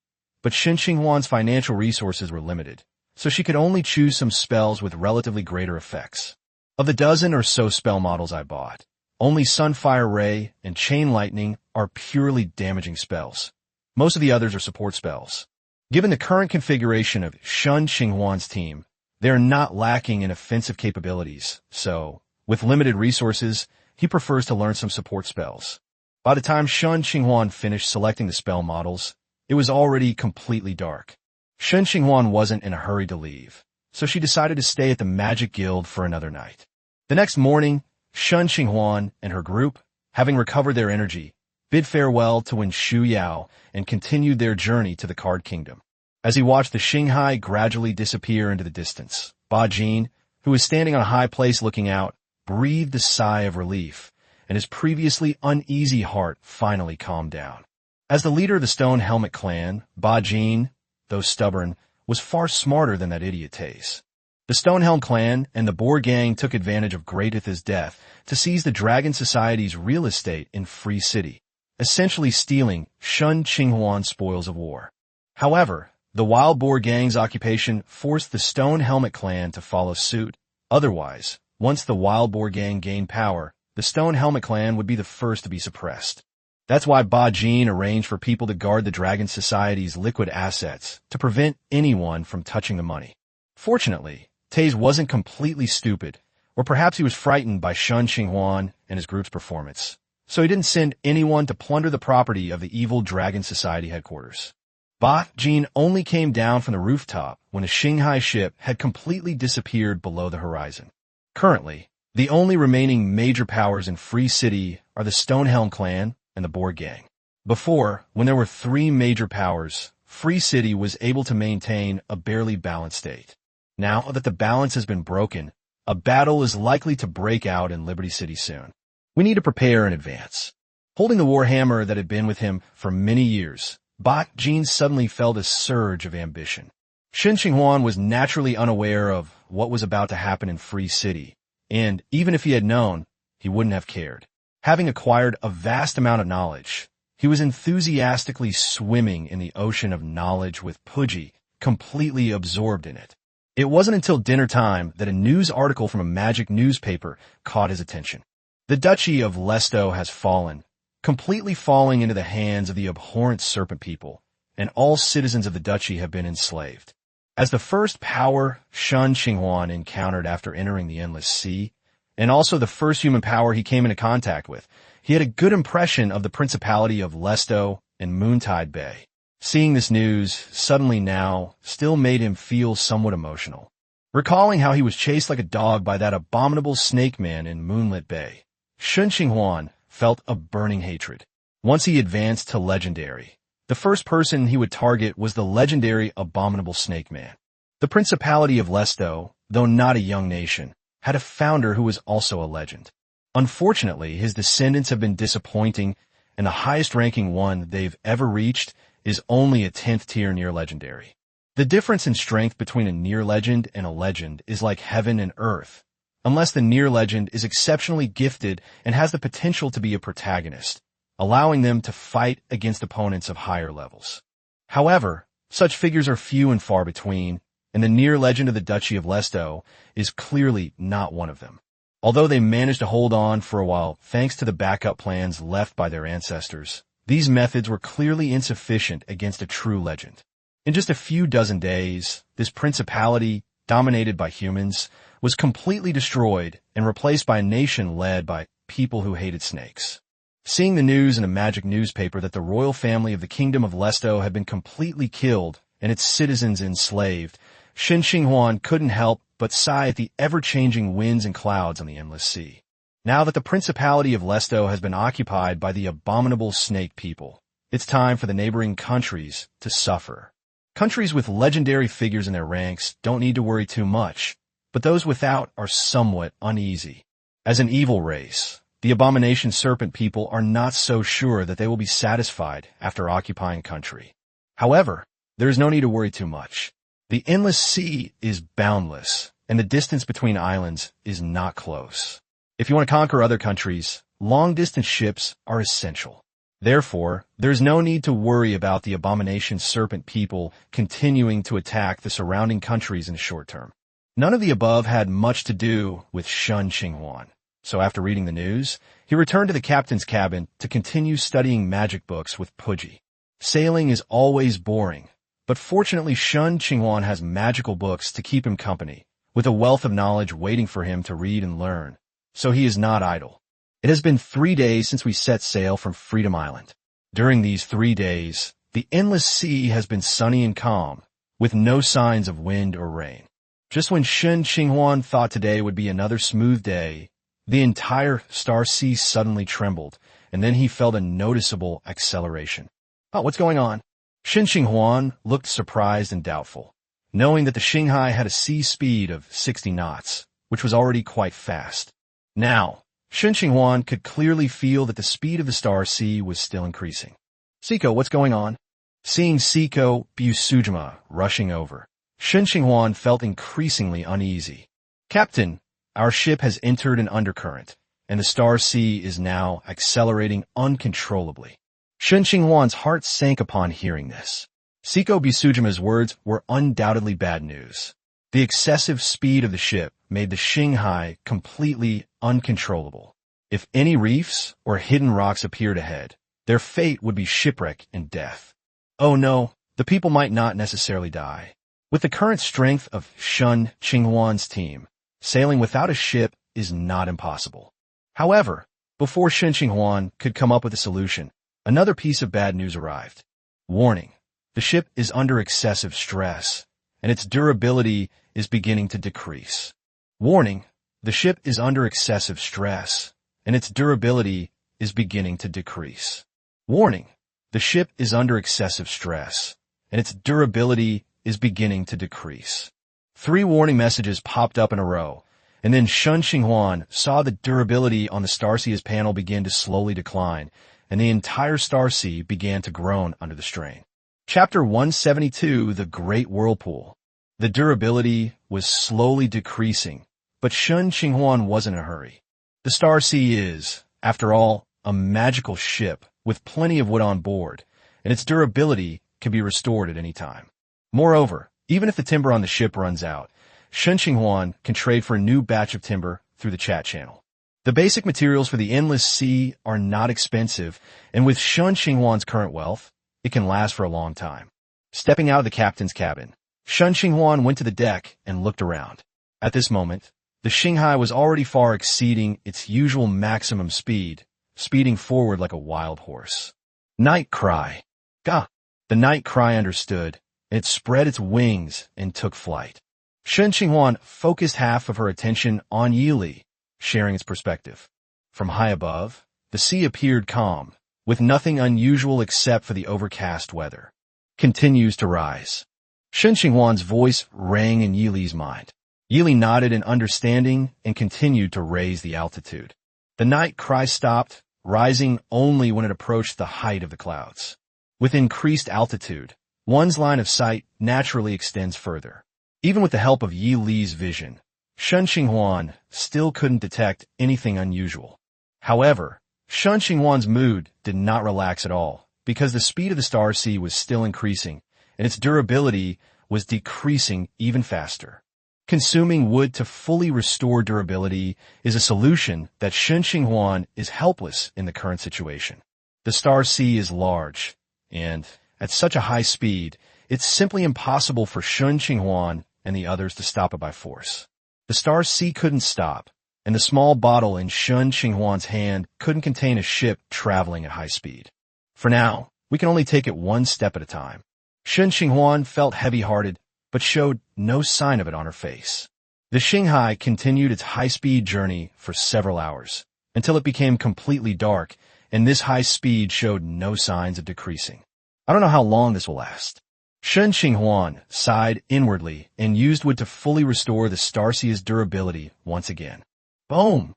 but Shen Qinghuan's financial resources were limited, so she could only choose some spells with relatively greater effects. Of the dozen or so spell models I bought, only Sunfire Ray and Chain Lightning are purely damaging spells. Most of the others are support spells. Given the current configuration of Shen Qinghuan's team, they are not lacking in offensive capabilities, so, with limited resources, he prefers to learn some support spells. By the time Shen Qinghuan finished selecting the spell models, it was already completely dark. Shen Qinghuan wasn't in a hurry to leave, so she decided to stay at the Magic Guild for another night. The next morning, Shen Qinghuan and her group, having recovered their energy, bid farewell to Wen Shu Yao and continued their journey to the Card Kingdom. As he watched the Xinghai gradually disappear into the distance, Ba Jin, who was standing on a high place looking out, breathed a sigh of relief, and his previously uneasy heart finally calmed down. As the leader of the Stone Helmet clan, Ba Jin, though stubborn, was far smarter than that idiot Taze. The Stonehelm clan and the Boar gang took advantage of Greatith's death to seize the Dragon Society's real estate in Free City, essentially stealing Shen Qinghuan spoils of war. However, the Wild Boar gang's occupation forced the Stone Helmet clan to follow suit. Otherwise, once the Wild Boar gang gained power, the Stone Helmet clan would be the first to be suppressed. That's why Ba Jin arranged for people to guard the Dragon Society's liquid assets to prevent anyone from touching the money. Fortunately, Taze wasn't completely stupid, or perhaps he was frightened by Shen Qinghuan and his group's performance, so he didn't send anyone to plunder the property of the evil Dragon Society headquarters. Ba Jin only came down from the rooftop when a Xinghai ship had completely disappeared below the horizon. Currently, the only remaining major powers in Free City are the Stonehelm clan and the Boar gang. Before, when there were three major powers, Free City was able to maintain a barely balanced state. Now that the balance has been broken, a battle is likely to break out in Liberty City soon. We need to prepare in advance. Holding the warhammer that had been with him for many years, Ba Jin suddenly felt a surge of ambition. Shen Qinghuan was naturally unaware of what was about to happen in Free City, and even if he had known, he wouldn't have cared. Having acquired a vast amount of knowledge, he was enthusiastically swimming in the ocean of knowledge with Pudgy, completely absorbed in it. It wasn't until dinner time that a news article from a magic newspaper caught his attention. The Duchy of Lesto has fallen, completely falling into the hands of the abhorrent serpent people, and all citizens of the duchy have been enslaved. As the first power Shen Qinghuan encountered after entering the Endless Sea, and also the first human power he came into contact with, he had a good impression of the Principality of Lesto and Moontide Bay. Seeing this news, suddenly now, still made him feel somewhat emotional. Recalling how he was chased like a dog by that abominable snake man in Moonlit Bay, Shen Qinghuan felt a burning hatred. Once he advanced to Legendary, the first person he would target was the legendary abominable snake man. The Principality of Lesto, though not a young nation, had a founder who was also a legend. Unfortunately, his descendants have been disappointing, and the highest-ranking one they've ever reached is only a 10th tier near legendary. The difference in strength between a near legend and a legend is like heaven and earth, unless the near legend is exceptionally gifted and has the potential to be a protagonist, allowing them to fight against opponents of higher levels. However, such figures are few and far between, and the near legend of the Duchy of Lesto is clearly not one of them. Although they managed to hold on for a while thanks to the backup plans left by their ancestors, these methods were clearly insufficient against a true legend. In just a few dozen days, this principality, dominated by humans, was completely destroyed and replaced by a nation led by people who hated snakes. Seeing the news in a magic newspaper that the royal family of the Kingdom of Lesto had been completely killed and its citizens enslaved, Shen Qinghuan couldn't help but sigh at the ever-changing winds and clouds on the Endless Sea. Now that the Principality of Lesto has been occupied by the abominable snake people, it's time for the neighboring countries to suffer. Countries with legendary figures in their ranks don't need to worry too much, but those without are somewhat uneasy. As an evil race, the abomination serpent people are not so sure that they will be satisfied after occupying country. However, there is no need to worry too much. The Endless Sea is boundless, and the distance between islands is not close. If you want to conquer other countries, long-distance ships are essential. Therefore, there's no need to worry about the abomination serpent people continuing to attack the surrounding countries in the short term. None of the above had much to do with Shen Qinghuan, so after reading the news, he returned to the captain's cabin to continue studying magic books with Pudgy. Sailing is always boring, but fortunately Shen Qinghuan has magical books to keep him company, with a wealth of knowledge waiting for him to read and learn. So he is not idle. It has been 3 days since we set sail from Freedom Island. During these 3 days, the Endless Sea has been sunny and calm, with no signs of wind or rain. Just when Shen Qinghuan thought today would be another smooth day, The entire star sea suddenly trembled, and then he felt a noticeable acceleration. Oh, what's going on? Shen Qinghuan looked surprised and doubtful, knowing that the Xinghai had a sea speed of 60 knots, which was already quite fast. Now, Shen Qinghuan could clearly feel that the speed of the star sea was still increasing. Siko, what's going on? Seeing Siko Busujima rushing over, Shen Qinghuan felt increasingly uneasy. Captain, our ship has entered an undercurrent, and the star sea is now accelerating uncontrollably. Shen Qinghuan's heart sank upon hearing this. Siko Busujima's words were undoubtedly bad news. The excessive speed of the ship made the Xinghai completely uncontrollable. If any reefs or hidden rocks appeared ahead, their fate would be shipwreck and death. Oh no, the people might not necessarily die. With the current strength of Shen Qinghuan's team, sailing without a ship is not impossible. However, before Shen Qinghuan could come up with a solution, another piece of bad news arrived. Warning, the ship is under excessive stress, and its durability is beginning to decrease. Warning, the ship is under excessive stress, and its durability is beginning to decrease. Warning, the ship is under excessive stress, and its durability is beginning to decrease. 3 warning messages popped up in a row, and then Shen Qinghuan saw the durability on the Starsea's panel begin to slowly decline, and the entire Starsea began to groan under the strain. Chapter 172, The Great Whirlpool. The durability was slowly decreasing, but Shen Qinghuan wasn't in a hurry. The Starsea is, after all, a magical ship with plenty of wood on board, and its durability can be restored at any time. Moreover, even if the timber on the ship runs out, Shen Qinghuan can trade for a new batch of timber through the chat channel. The basic materials for the endless sea are not expensive, and with Shen Qinghuan's current wealth, it can last for a long time. Stepping out of the captain's cabin, Shen Qinghuan went to the deck and looked around. At this moment, the Xinghai was already far exceeding its usual maximum speed, speeding forward like a wild horse. Night cry. Gah! The night cry understood, and it spread its wings and took flight. Shen Qinghuan focused half of her attention on Yili, sharing its perspective. From high above, the sea appeared calm, with nothing unusual except for the overcast weather. Continues to rise. Shen Qinghuan's voice rang in Yili's mind. Yili nodded in understanding and continued to raise the altitude. The night cry stopped, rising only when it approached the height of the clouds. With increased altitude, one's line of sight naturally extends further. Even with the help of Yi Li's vision, Shen Qinghuan still couldn't detect anything unusual. However, Shen Qinghuan's mood did not relax at all, because the speed of the Starsea was still increasing, and its durability was decreasing even faster. Consuming wood to fully restore durability is a solution that Shen Qinghuan is helpless in the current situation. The Starsea is large, and at such a high speed, it's simply impossible for Shen Qinghuan and the others to stop it by force. The Starsea couldn't stop, and the small bottle in Shen Qinghuan's hand couldn't contain a ship traveling at high speed. For now, we can only take it one step at a time. Shen Qinghuan felt heavy-hearted, but showed no sign of it on her face. The Xinghai continued its high-speed journey for several hours, until it became completely dark, and this high speed showed no signs of decreasing. I don't know how long this will last. Shen Qinghuan sighed inwardly and used wood to fully restore the Starsea's durability once again. Boom!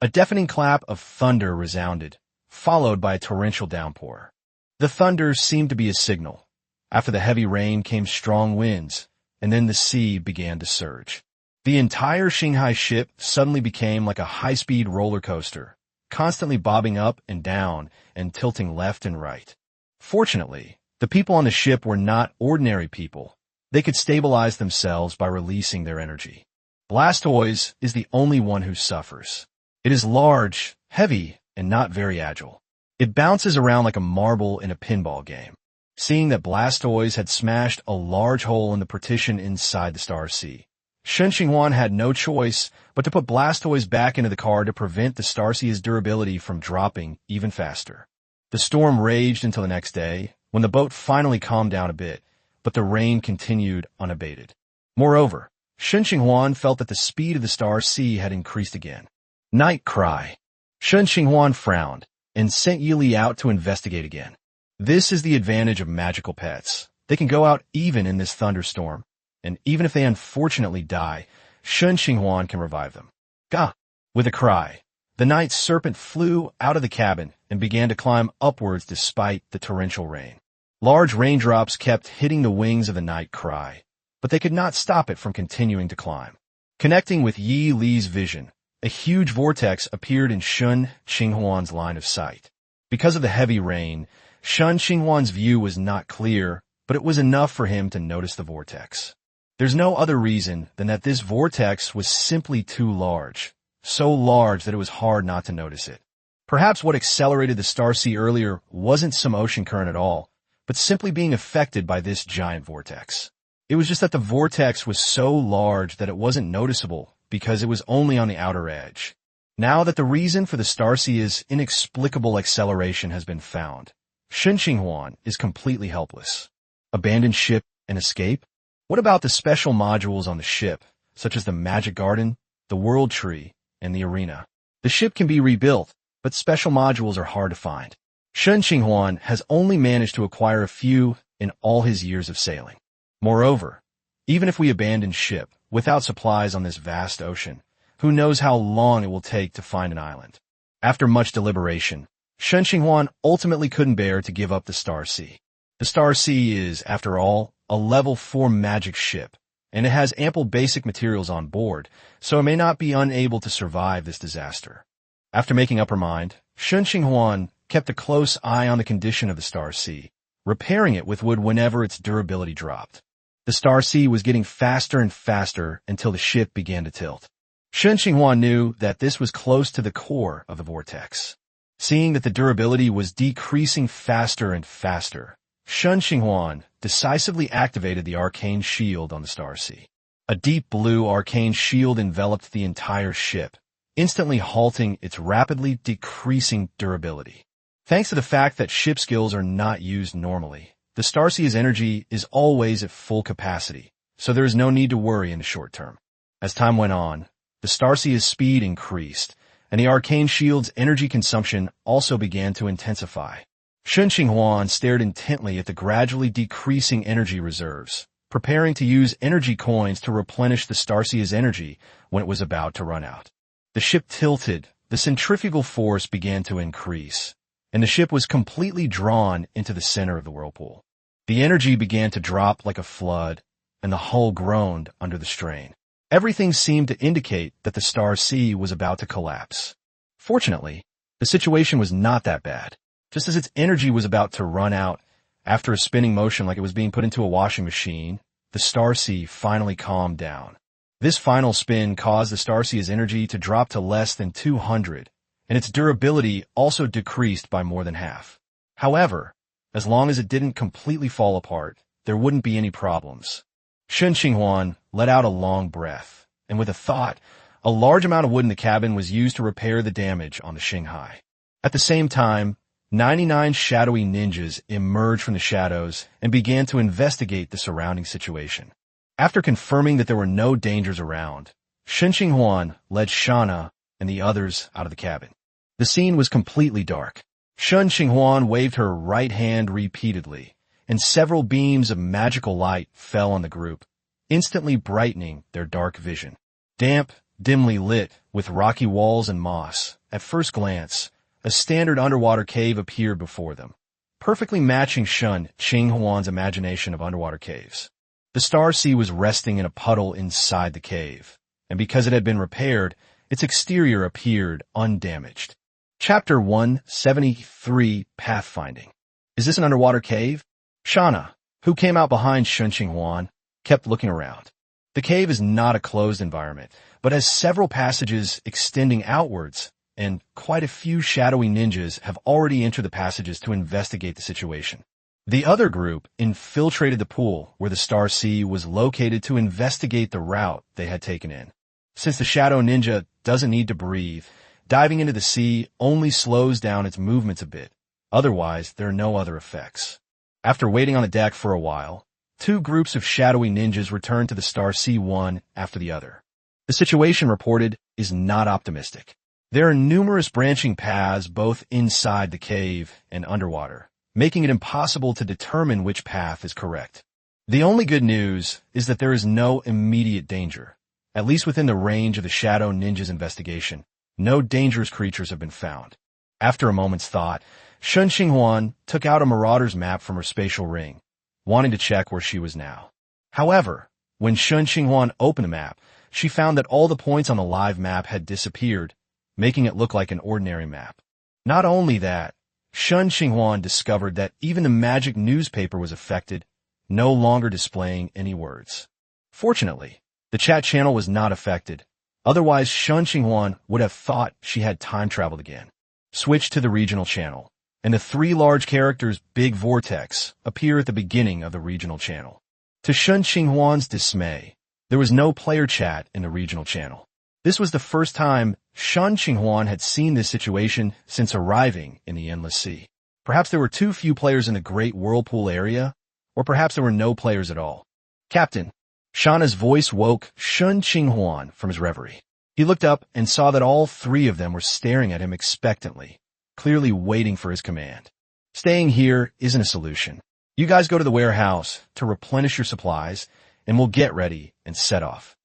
A deafening clap of thunder resounded, followed by a torrential downpour. The thunder seemed to be a signal. After the heavy rain came strong winds, and then the sea began to surge. The entire Xinghai ship suddenly became like a high-speed roller coaster, constantly bobbing up and down and tilting left and right. Fortunately, the people on the ship were not ordinary people. They could stabilize themselves by releasing their energy. Blastoise is the only one who suffers. It is large, heavy, and not very agile. It bounces around like a marble in a pinball game. Seeing that Blastoise had smashed a large hole in the partition inside the Starsea, Shen Qinghuan had no choice but to put Blastoise back into the car to prevent the Starsea's durability from dropping even faster. The storm raged until the next day, when the boat finally calmed down a bit, but the rain continued unabated. Moreover, Shen Qinghuan felt that the speed of the Starsea had increased again. Night cry. Shen Qinghuan frowned and sent Yili out to investigate again. This is the advantage of magical pets. They can go out even in this thunderstorm, and even if they unfortunately die, Shen Qinghuan can revive them. Gah! With a cry, the night serpent flew out of the cabin and began to climb upwards despite the torrential rain. Large raindrops kept hitting the wings of the night cry, but they could not stop it from continuing to climb. Connecting with Yi Li's vision, a huge vortex appeared in Shen Qinghuan's line of sight. Because of the heavy rain, Shen Qinghuan's view was not clear, but it was enough for him to notice the vortex. There's no other reason than that this vortex was simply too large, so large that it was hard not to notice it. Perhaps what accelerated the Starsea earlier wasn't some ocean current at all, but simply being affected by this giant vortex. It was just that the vortex was so large that it wasn't noticeable because it was only on the outer edge. Now that the reason for the Starsea's inexplicable acceleration has been found, Shen Qinghuan is completely helpless. Abandon ship and escape? What about the special modules on the ship, such as the Magic Garden, the World Tree, and the Arena? The ship can be rebuilt, but special modules are hard to find. Shen Qinghuan has only managed to acquire a few in all his years of sailing. Moreover, even if we abandon ship without supplies on this vast ocean, who knows how long it will take to find an island? After much deliberation, Shen Qinghuan ultimately couldn't bear to give up the Starsea. The Starsea is, after all, a level 4 magic ship, and it has ample basic materials on board, so it may not be unable to survive this disaster. After making up her mind, Shen Qinghuan kept a close eye on the condition of the Starsea, repairing it with wood whenever its durability dropped. The Starsea was getting faster and faster until the ship began to tilt. Shen Qinghuan knew that this was close to the core of the vortex. Seeing that the durability was decreasing faster and faster, Shen Qinghuan decisively activated the arcane shield on the Starsea. A deep blue arcane shield enveloped the entire ship, instantly halting its rapidly decreasing durability. Thanks to the fact that ship skills are not used normally, the Starsea's energy is always at full capacity, so there is no need to worry in the short term. As time went on, the Starsea's speed increased, and the arcane shield's energy consumption also began to intensify. Shen Qinghuan stared intently at the gradually decreasing energy reserves, preparing to use energy coins to replenish the Starsea's energy when it was about to run out. The ship tilted, the centrifugal force began to increase, and the ship was completely drawn into the center of the whirlpool. The energy began to drop like a flood, and the hull groaned under the strain. Everything seemed to indicate that the Starsea was about to collapse. Fortunately, the situation was not that bad. Just as its energy was about to run out, after a spinning motion like it was being put into a washing machine, the Starsea finally calmed down. This final spin caused the Starsea's energy to drop to less than 200, and its durability also decreased by more than half. However, as long as it didn't completely fall apart, there wouldn't be any problems. Shen Qinghuan let out a long breath, and with a thought, a large amount of wood in the cabin was used to repair the damage on the Shanghai. At the same time, 99 shadowy ninjas emerged from the shadows and began to investigate the surrounding situation. After confirming that there were no dangers around, Shen Qinghuan led Shana and the others out of the cabin. The scene was completely dark. Shen Qinghuan waved her right hand repeatedly, and several beams of magical light fell on the group, instantly brightening their dark vision. Damp, dimly lit, with rocky walls and moss, at first glance, a standard underwater cave appeared before them, perfectly matching Shen Qinghuan's imagination of underwater caves. The Starsea was resting in a puddle inside the cave, and because it had been repaired, its exterior appeared undamaged. Chapter 173, Pathfinding. Is this an underwater cave? Shana, who came out behind Shen Qinghuan, kept looking around. The cave is not a closed environment, but has several passages extending outwards, and quite a few shadowy ninjas have already entered the passages to investigate the situation. The other group infiltrated the pool where the Starsea was located to investigate the route they had taken in. Since the shadow ninja doesn't need to breathe, diving into the sea only slows down its movements a bit. Otherwise, there are no other effects. After waiting on the deck for a while, two groups of shadowy ninjas returned to the Starsea one after the other. The situation reported is not optimistic. There are numerous branching paths both inside the cave and underwater, making it impossible to determine which path is correct. The only good news is that there is no immediate danger. At least within the range of the Shadow Ninja's investigation, no dangerous creatures have been found. After a moment's thought, Shen Qinghuan took out a marauder's map from her spatial ring, wanting to check where she was now. However, when Shen Qinghuan opened the map, she found that all the points on the live map had disappeared, making it look like an ordinary map. Not only that, Shen Qinghuan discovered that even the magic newspaper was affected, no longer displaying any words. Fortunately, the chat channel was not affected. Otherwise, Shen Qinghuan would have thought she had time traveled again. Switch to the regional channel, and the three large characters Big Vortex appear at the beginning of the regional channel. To Shen Qinghuan's dismay, there was no player chat in the regional channel. This was the first time Shen Qinghuan had seen this situation since arriving in the Endless Sea. Perhaps there were too few players in the Great Whirlpool area, or perhaps there were no players at all. Captain, Shauna's voice woke Shen Qinghuan from his reverie. He looked up and saw that all three of them were staring at him expectantly, clearly waiting for his command. Staying here isn't a solution. You guys go to the warehouse to replenish your supplies, and we'll get ready and set off.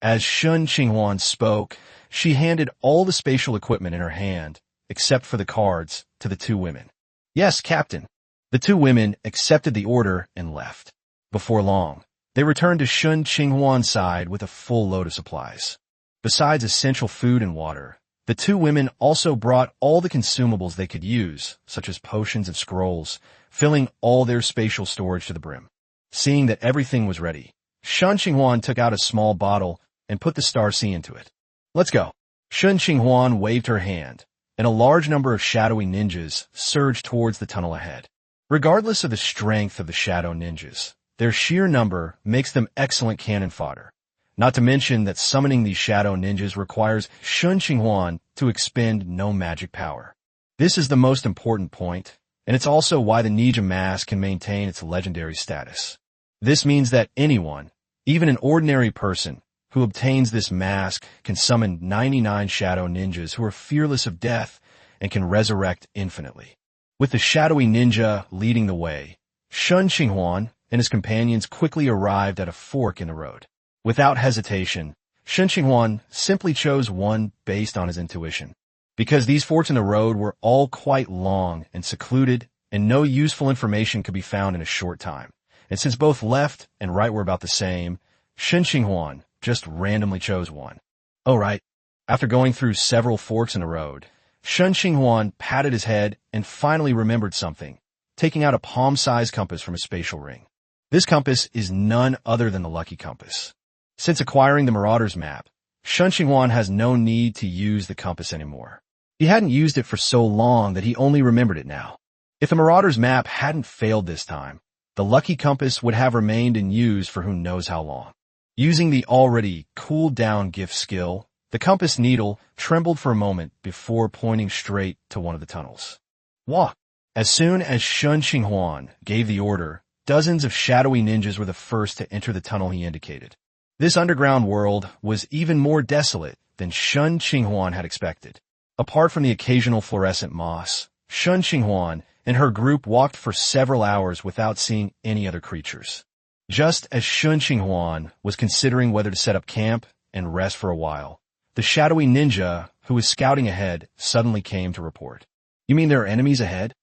As Shen Qinghuan spoke, she handed all the spatial equipment in her hand, except for the cards, to the two women. Yes, Captain. The two women accepted the order and left. Before long, they returned to Shen Qinghuan's side with a full load of supplies. Besides essential food and water, the two women also brought all the consumables they could use, such as potions and scrolls, filling all their spatial storage to the brim. Seeing that everything was ready, Shen Qinghuan took out a small bottle and put the Star Sea into it. Let's go. Shen Qinghuan waved her hand, and a large number of shadowy ninjas surged towards the tunnel ahead. Regardless of the strength of the shadow ninjas, their sheer number makes them excellent cannon fodder. Not to mention that summoning these shadow ninjas requires Shen Qinghuan to expend no magic power. This is the most important point, and it's also why the ninja mask can maintain its legendary status. This means that anyone, even an ordinary person, who obtains this mask can summon 99 shadow ninjas who are fearless of death and can resurrect infinitely. With the shadowy ninja leading the way, Shen Qinghuan and his companions quickly arrived at a fork in the road. Without hesitation, Shen Qinghuan simply chose one based on his intuition. Because these forks in the road were all quite long and secluded, and no useful information could be found in a short time. And since both left and right were about the same, Shen Qinghuan just randomly chose one. Oh right. After going through several forks in the road, Shen Qinghuan patted his head and finally remembered something, taking out a palm-sized compass from his spatial ring. This compass is none other than the Lucky Compass. Since acquiring the Marauder's map, Shen Qinghuan has no need to use the compass anymore. He hadn't used it for so long that he only remembered it now. If the Marauder's map hadn't failed this time, the Lucky Compass would have remained in use for who knows how long. Using the already cooled down gift skill, the compass needle trembled for a moment before pointing straight to one of the tunnels. Walk! As soon as Shen Qinghuan gave the order, dozens of shadowy ninjas were the first to enter the tunnel he indicated. This underground world was even more desolate than Shen Qinghuan had expected. Apart from the occasional fluorescent moss, Shen Qinghuan and her group walked for several hours without seeing any other creatures. Just as Shen Qinghuan was considering whether to set up camp and rest for a while, the shadowy ninja who was scouting ahead suddenly came to report. You mean there are enemies ahead?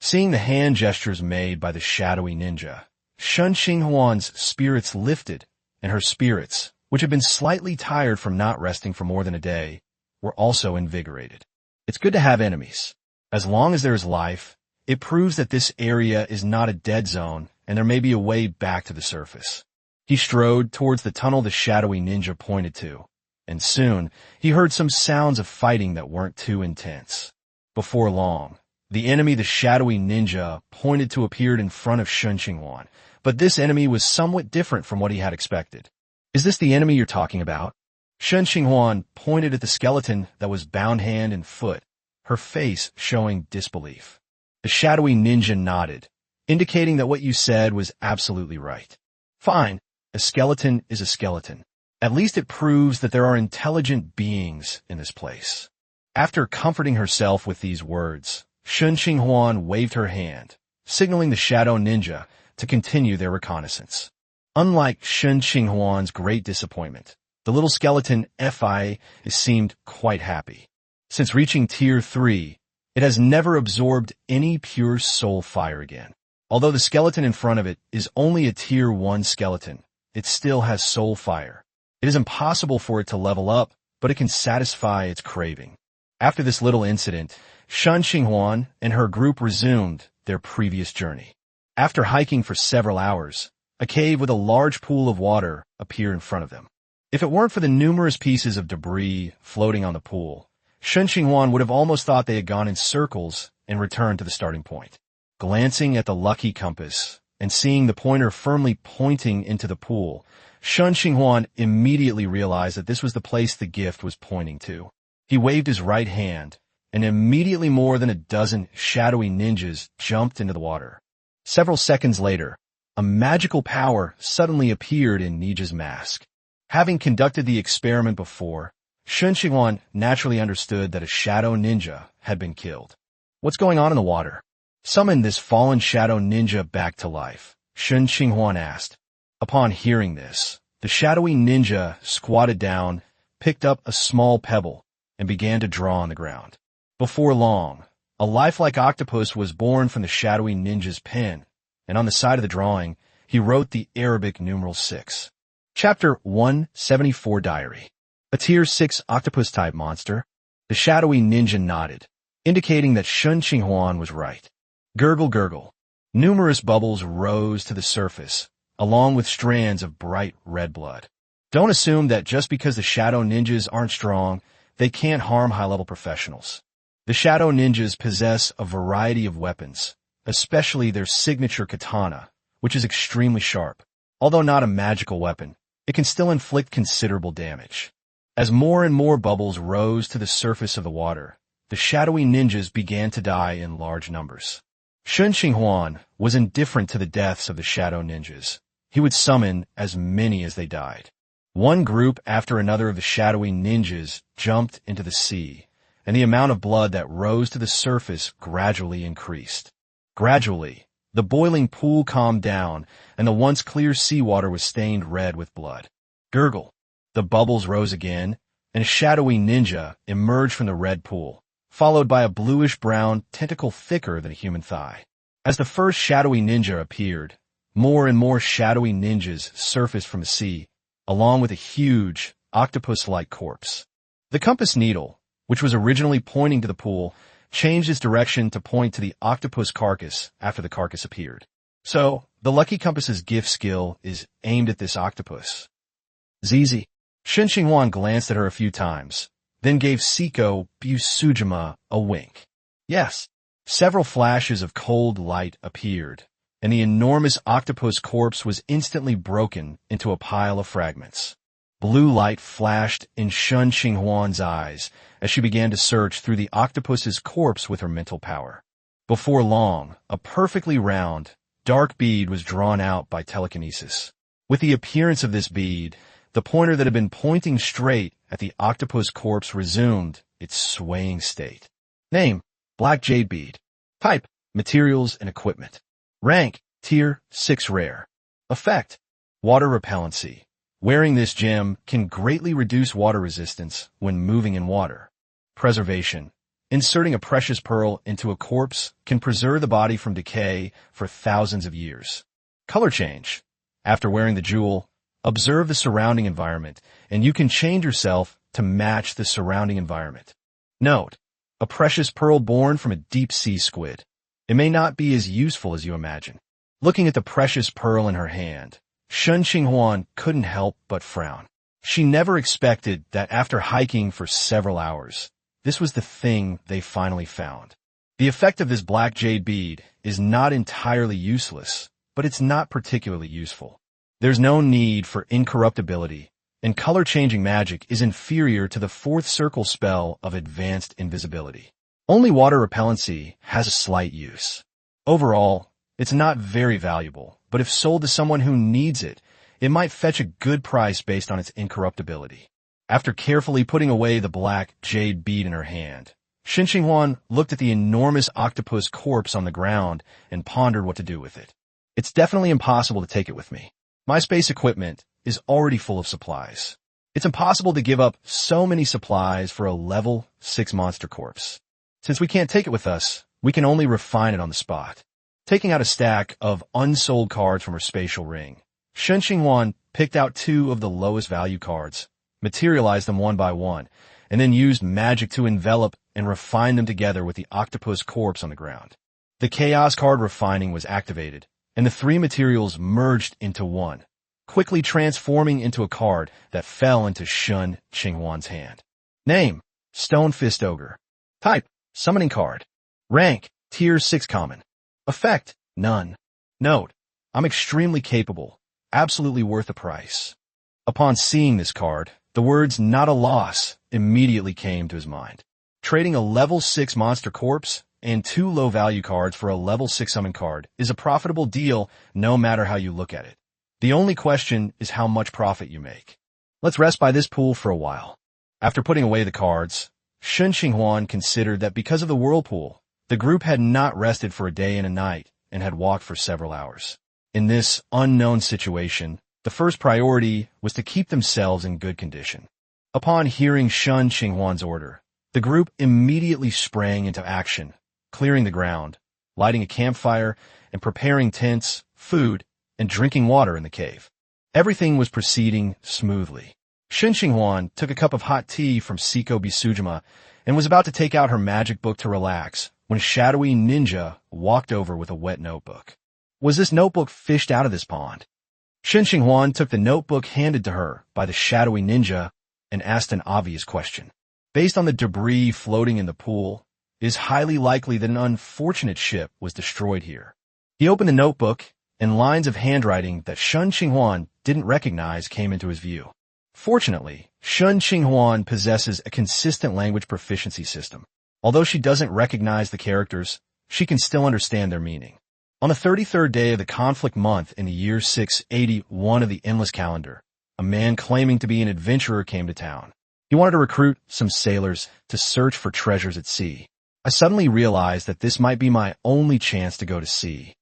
Seeing the hand gestures made by the shadowy ninja, Shen Qinghuan's spirits lifted, and her spirits, which had been slightly tired from not resting for more than a day, were also invigorated. It's good to have enemies. As long as there is life, it proves that this area is not a dead zone and there may be a way back to the surface. He strode towards the tunnel the shadowy ninja pointed to, and soon he heard some sounds of fighting that weren't too intense. Before long, the enemy the shadowy ninja pointed to appeared in front of Shen Qinghuan, but this enemy was somewhat different from what he had expected. Is this the enemy you're talking about? Shen Qinghuan pointed at the skeleton that was bound hand and foot, her face showing disbelief. The shadowy ninja nodded, indicating that what you said was absolutely right. Fine, a skeleton is a skeleton. At least it proves that there are intelligent beings in this place. After comforting herself with these words, Shen Qinghuan waved her hand, signaling the shadow ninja to continue their reconnaissance. Unlike Shen Qinghuan's great disappointment, the little skeleton Fi seemed quite happy. Since reaching Tier 3, it has never absorbed any pure soul fire again. Although the skeleton in front of it is only a Tier 1 skeleton, it still has soul fire. It is impossible for it to level up, but it can satisfy its craving. After this little incident, Shen Qinghuan and her group resumed their previous journey. After hiking for several hours, a cave with a large pool of water appeared in front of them. If it weren't for the numerous pieces of debris floating on the pool, Shen Qinghuan would have almost thought they had gone in circles and returned to the starting point. Glancing at the lucky compass and seeing the pointer firmly pointing into the pool, Shen Qinghuan immediately realized that this was the place the gift was pointing to. He waved his right hand, and immediately more than a dozen shadowy ninjas jumped into the water. Several seconds later, a magical power suddenly appeared in Nija's mask. Having conducted the experiment before, Shen Qinghuan naturally understood that a shadow ninja had been killed. What's going on in the water? Summon this fallen shadow ninja back to life, Shen Qinghuan asked. Upon hearing this, the shadowy ninja squatted down, picked up a small pebble, and began to draw on the ground. Before long, a lifelike octopus was born from the shadowy ninja's pen, and on the side of the drawing, he wrote the Arabic numeral 6. Chapter 174 Diary. A Tier 6 octopus-type monster? The shadowy ninja nodded, indicating that Shen Qinghuan was right. Gurgle gurgle. Numerous bubbles rose to the surface, along with strands of bright red blood. Don't assume that just because the shadow ninjas aren't strong, they can't harm high-level professionals. The shadow ninjas possess a variety of weapons, especially their signature katana, which is extremely sharp. Although not a magical weapon, it can still inflict considerable damage. As more and more bubbles rose to the surface of the water, the shadowy ninjas began to die in large numbers. Shen Qinghuan was indifferent to the deaths of the shadow ninjas. He would summon as many as they died. One group after another of the shadowy ninjas jumped into the sea, and the amount of blood that rose to the surface gradually increased. Gradually, the boiling pool calmed down, and the once clear seawater was stained red with blood. Gurgle. The bubbles rose again, and a shadowy ninja emerged from the red pool, followed by a bluish-brown tentacle thicker than a human thigh. As the first shadowy ninja appeared, more and more shadowy ninjas surfaced from the sea, along with a huge, octopus-like corpse. The compass needle, which was originally pointing to the pool, changed its direction to point to the octopus carcass after the carcass appeared. So, the Lucky Compass's gift skill is aimed at this octopus. Zizi. Shen Qinghuan glanced at her a few times, then gave Siko Busujima a wink. Yes. Several flashes of cold light appeared, and the enormous octopus corpse was instantly broken into a pile of fragments. Blue light flashed in Shen Qinghuan's eyes as she began to search through the octopus's corpse with her mental power. Before long, a perfectly round, dark bead was drawn out by telekinesis. With the appearance of this bead, the pointer that had been pointing straight at the octopus corpse resumed its swaying state. Name: Black Jade Bead. Type: Materials and Equipment. Rank: Tier 6 Rare. Effect: Water Repellency. Wearing this gem can greatly reduce water resistance when moving in water. Preservation. Inserting a precious pearl into a corpse can preserve the body from decay for thousands of years. Color change. After wearing the jewel, observe the surrounding environment, and you can change yourself to match the surrounding environment. Note: a precious pearl born from a deep-sea squid. It may not be as useful as you imagine. Looking at the precious pearl in her hand, Shen Qinghuan couldn't help but frown. She never expected that after hiking for several hours, this was the thing they finally found. The effect of this black jade bead is not entirely useless, but it's not particularly useful. There's no need for incorruptibility, and color-changing magic is inferior to the fourth circle spell of advanced invisibility. Only water repellency has a slight use. Overall, it's not very valuable, but if sold to someone who needs it, it might fetch a good price based on its incorruptibility. After carefully putting away the black jade bead in her hand, Shen Qinghuan looked at the enormous octopus corpse on the ground and pondered what to do with it. It's definitely impossible to take it with me. My space equipment is already full of supplies. It's impossible to give up so many supplies for a level 6 monster corpse. Since we can't take it with us, we can only refine it on the spot. Taking out a stack of unsold cards from her spatial ring, Shen Qinghuan picked out 2 of the lowest value cards, materialized them one by one, and then used magic to envelop and refine them together with the octopus corpse on the ground. The chaos card refining was activated, and the 3 materials merged into one, quickly transforming into a card that fell into Shen Qinghuan's hand. Name: Stone Fist Ogre. Type: Summoning card. Rank: Tier 6 Common. Effect: None. Note: I'm extremely capable, absolutely worth a price. Upon seeing this card, the words "not a loss" immediately came to his mind. Trading a level 6 monster corpse and 2 low-value cards for a level 6 summon card is a profitable deal no matter how you look at it. The only question is how much profit you make. Let's rest by this pool for a while. After putting away the cards, Shen Qinghuan considered that because of the whirlpool, the group had not rested for a day and a night and had walked for several hours. In this unknown situation, the first priority was to keep themselves in good condition. Upon hearing Shen Qinghuan's order, the group immediately sprang into action, clearing the ground, lighting a campfire, and preparing tents, food, and drinking water in the cave. Everything was proceeding smoothly. Shen Qinghuan took a cup of hot tea from Siko Bisujima and was about to take out her magic book to relax when a shadowy ninja walked over with a wet notebook. Was this notebook fished out of this pond? Shen Qinghuan took the notebook handed to her by the shadowy ninja and asked an obvious question. Based on the debris floating in the pool, it is highly likely that an unfortunate ship was destroyed here. He opened the notebook, and lines of handwriting that Shen Qinghuan didn't recognize came into his view. Fortunately, Shen Qinghuan possesses a consistent language proficiency system. Although she doesn't recognize the characters, she can still understand their meaning. On the 33rd day of the conflict month in the year 681 of the endless calendar, a man claiming to be an adventurer came to town. He wanted to recruit some sailors to search for treasures at sea. I suddenly realized that this might be my only chance to go to sea.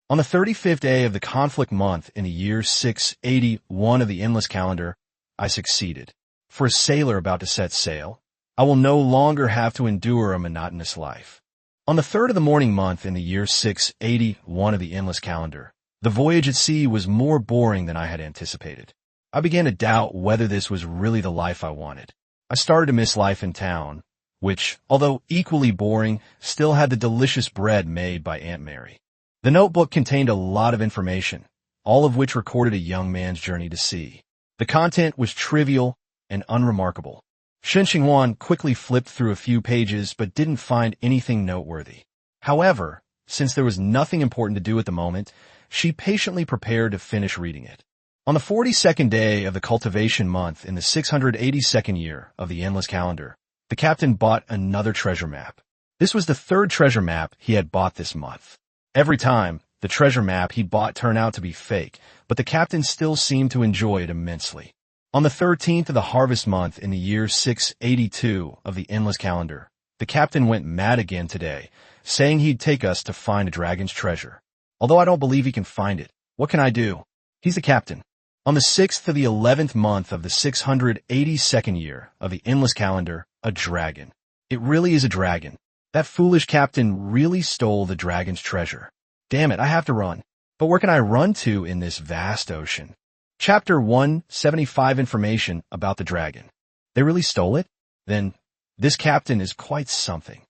On the 35th day of the conflict month in the year 681 of the endless calendar, I succeeded. For a sailor about to set sail, I will no longer have to endure a monotonous life. On the 3rd of the morning month in the year 681 of the endless calendar, the voyage at sea was more boring than I had anticipated. I began to doubt whether this was really the life I wanted. I started to miss life in town, which, although equally boring, still had the delicious bread made by Aunt Mary. The notebook contained a lot of information, all of which recorded a young man's journey to sea. The content was trivial and unremarkable. Shen Qinghuan quickly flipped through a few pages but didn't find anything noteworthy. However, since there was nothing important to do at the moment, she patiently prepared to finish reading it. On the 42nd day of the cultivation month in the 682nd year of the endless calendar, the captain bought another treasure map. This was the 3rd treasure map he had bought this month. Every time, the treasure map he bought turned out to be fake, but the captain still seemed to enjoy it immensely. On the 13th of the harvest month in the year 682 of the endless calendar, the captain went mad again today, saying he'd take us to find a dragon's treasure. Although I don't believe he can find it, what can I do? He's the captain. On the 6th of the 11th month of the 682nd year of the endless calendar, a dragon. It really is a dragon. That foolish captain really stole the dragon's treasure. Damn it, I have to run. But where can I run to in this vast ocean? Chapter 175 Information about the dragon. They really stole it? Then, this captain is quite something.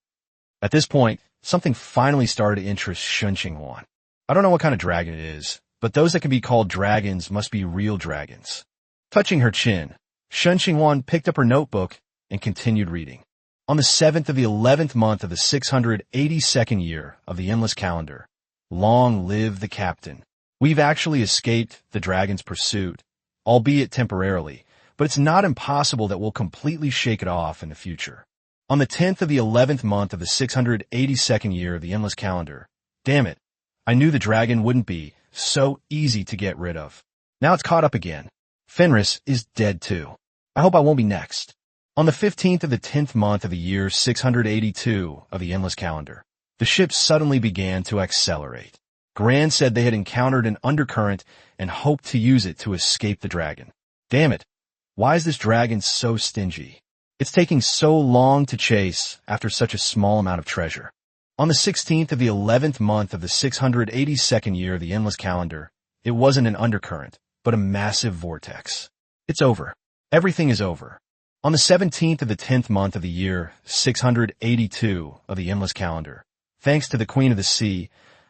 At this point, something finally started to interest Shen Qinghuan. I don't know what kind of dragon it is, but those that can be called dragons must be real dragons. Touching her chin, Shen Qinghuan picked up her notebook and continued reading. On the 7th of the 11th month of the 682nd year of the endless calendar, long live the captain. We've actually escaped the dragon's pursuit, albeit temporarily, but it's not impossible that we'll completely shake it off in the future. On the 10th of the 11th month of the 682nd year of the endless calendar, damn it, I knew the dragon wouldn't be so easy to get rid of. Now it's caught up again. Fenris is dead too. I hope I won't be next. On the 15th of the 10th month of the year 682 of the endless calendar, the ship suddenly began to accelerate. Gran said they had encountered an undercurrent and hoped to use it to escape the dragon. Damn it. Why is this dragon so stingy? It's taking so long to chase after such a small amount of treasure. On the 16th of the 11th month of the 682nd year of the endless calendar, it wasn't an undercurrent, but a massive vortex. It's over. Everything is over. On the 17th of the 10th month of the year 682 of the endless calendar, thanks to the Queen of the Sea,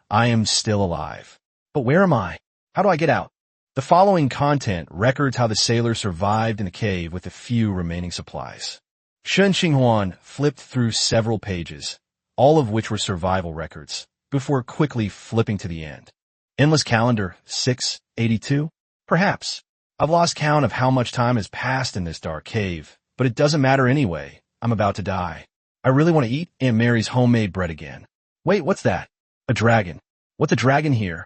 I am still alive. But where am I? How do I get out? The following content records how the sailor survived in the cave with the few remaining supplies. Shen Qinghuan flipped through several pages, all of which were survival records, before quickly flipping to the end. Endless calendar 682? Perhaps. I've lost count of how much time has passed in this dark cave, but it doesn't matter anyway. I'm about to die. I really want to eat Aunt Mary's homemade bread again. Wait, what's that? A dragon. What's a dragon here?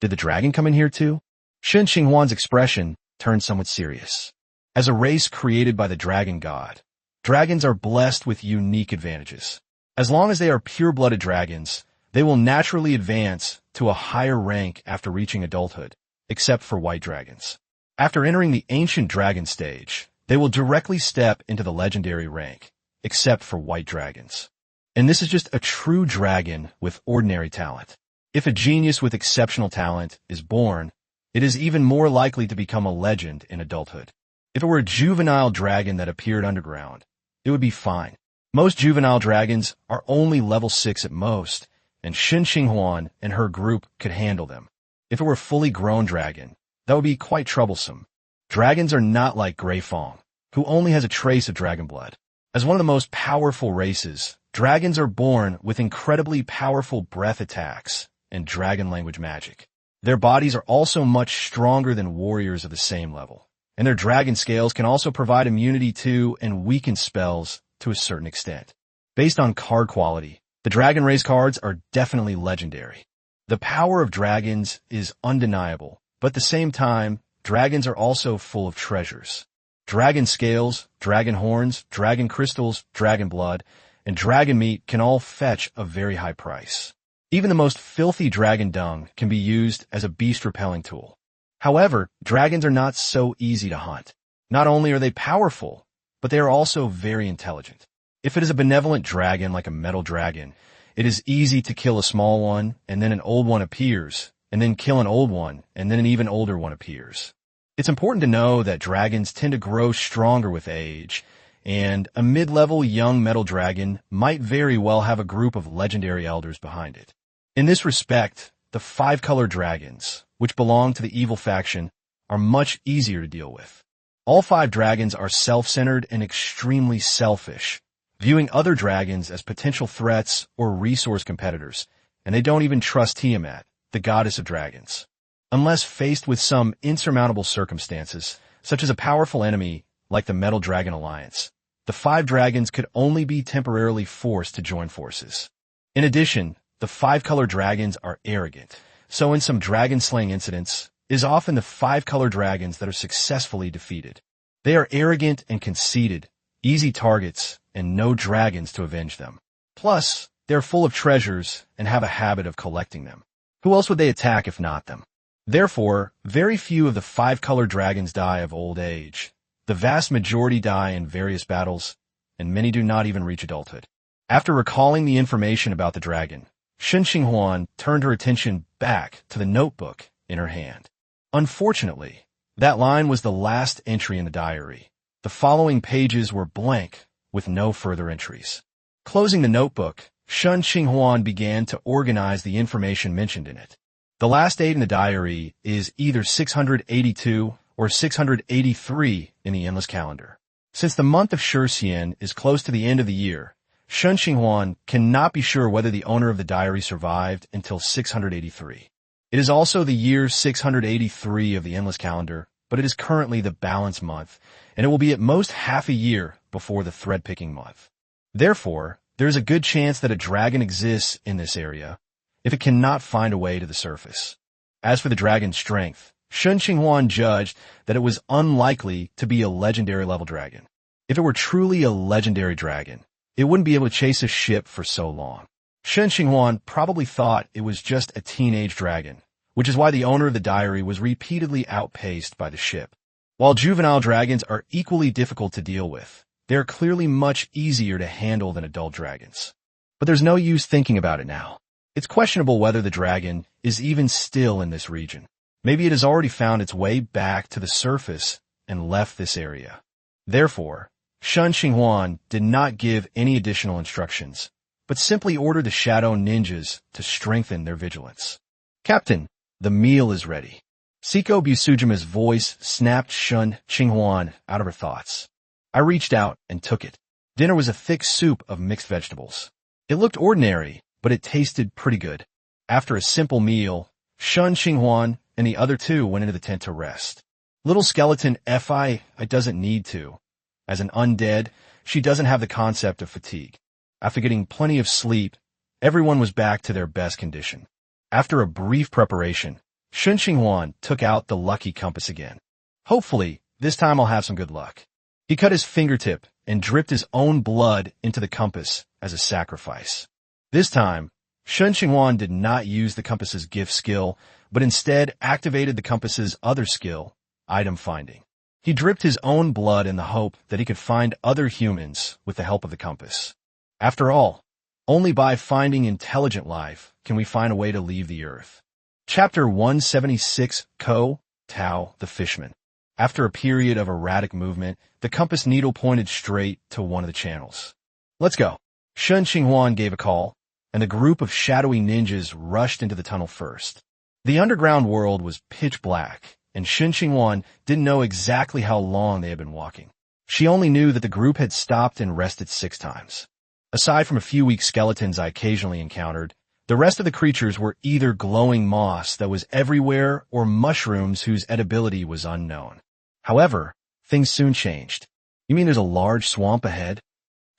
Did the dragon come in here too? Shen Qinghuan's expression turned somewhat serious. As a race created by the dragon god, dragons are blessed with unique advantages. As long as they are pure-blooded dragons, they will naturally advance to a higher rank after reaching adulthood, except for white dragons. After entering the ancient dragon stage, they will directly step into the legendary rank, except for white dragons. And this is just a true dragon with ordinary talent. If a genius with exceptional talent is born, it is even more likely to become a legend in adulthood. If it were a juvenile dragon that appeared underground, it would be fine. Most juvenile dragons are only level 6 at most, and Shen Qinghuan and her group could handle them. If it were a fully grown dragon, that would be quite troublesome. Dragons are not like Grey Fong, who only has a trace of dragon blood. As one of the most powerful races, dragons are born with incredibly powerful breath attacks and dragon language magic. Their bodies are also much stronger than warriors of the same level, and their dragon scales can also provide immunity to and weaken spells to a certain extent. Based on card quality, the dragon race cards are definitely legendary. The power of dragons is undeniable, but at the same time, dragons are also full of treasures. Dragon scales, dragon horns, dragon crystals, dragon blood, and dragon meat can all fetch a very high price. Even the most filthy dragon dung can be used as a beast-repelling tool. However, dragons are not so easy to hunt. Not only are they powerful, but they are also very intelligent. If it is a benevolent dragon like a metal dragon, it is easy to kill a small one, and then an old one appears, and then kill an old one, and then an even older one appears. It's important to know that dragons tend to grow stronger with age, and a mid-level young metal dragon might very well have a group of legendary elders behind it. In this respect, the 5-color dragons, which belong to the evil faction, are much easier to deal with. All 5 dragons are self-centered and extremely selfish, viewing other dragons as potential threats or resource competitors, and they don't even trust Tiamat, the goddess of dragons. Unless faced with some insurmountable circumstances, such as a powerful enemy like the Metal Dragon Alliance, the 5 dragons could only be temporarily forced to join forces. In addition, the 5-color dragons are arrogant, so in some dragon-slaying incidents, it is often the 5-color dragons that are successfully defeated. They are arrogant and conceited, easy targets, and no dragons to avenge them. Plus, they are full of treasures and have a habit of collecting them. Who else would they attack if not them? Therefore, very few of the 5-color dragons die of old age. The vast majority die in various battles, and many do not even reach adulthood. After recalling the information about the dragon, Shen Qinghuan turned her attention back to the notebook in her hand. Unfortunately, that line was the last entry in the diary. The following pages were blank, with no further entries. Closing the notebook, Shen Qinghuan began to organize the information mentioned in it. The last date in the diary is either 682 or 683 in the endless calendar. Since the month of Shurxian is close to the end of the year, Shen Qinghuan cannot be sure whether the owner of the diary survived until 683. It is also the year 683 of the endless calendar, but it is currently the balance month, and it will be at most half a year before the thread-picking month. Therefore, there is a good chance that a dragon exists in this area, if it cannot find a way to the surface. As for the dragon's strength, Shen Qinghuan judged that it was unlikely to be a legendary level dragon. If it were truly a legendary dragon, it wouldn't be able to chase a ship for so long. Shen Qinghuan probably thought it was just a teenage dragon, which is why the owner of the diary was repeatedly outpaced by the ship. While juvenile dragons are equally difficult to deal with, they are clearly much easier to handle than adult dragons. But there's no use thinking about it now. It's questionable whether the dragon is even still in this region. Maybe it has already found its way back to the surface and left this area. Therefore, Shen Qinghuan did not give any additional instructions, but simply ordered the shadow ninjas to strengthen their vigilance. Captain, the meal is ready. Siko Busujima's voice snapped Shen Qinghuan out of her thoughts. I reached out and took it. Dinner was a thick soup of mixed vegetables. It looked ordinary, but it tasted pretty good. After a simple meal, Shen Qinghuan and the other two went into the tent to rest. Little skeleton Fi doesn't need to. As an undead, she doesn't have the concept of fatigue. After getting plenty of sleep, everyone was back to their best condition. After a brief preparation, Shen Qinghuan took out the lucky compass again. Hopefully, this time I'll have some good luck. He cut his fingertip and dripped his own blood into the compass as a sacrifice. This time, Shen Qinghuan did not use the compass's gift skill, but instead activated the compass's other skill, item finding. He dripped his own blood in the hope that he could find other humans with the help of the compass. After all, only by finding intelligent life can we find a way to leave the Earth. Chapter 176, Ko, Tao, the Fishman. After a period of erratic movement, the compass needle pointed straight to one of the channels. Let's go. Shen Qinghuan gave a call, and a group of shadowy ninjas rushed into the tunnel first. The underground world was pitch black, and Shen Qinghuan didn't know exactly how long they had been walking. She only knew that the group had stopped and rested 6 times. Aside from a few weak skeletons I occasionally encountered, the rest of the creatures were either glowing moss that was everywhere or mushrooms whose edibility was unknown. However, things soon changed. You mean there's a large swamp ahead?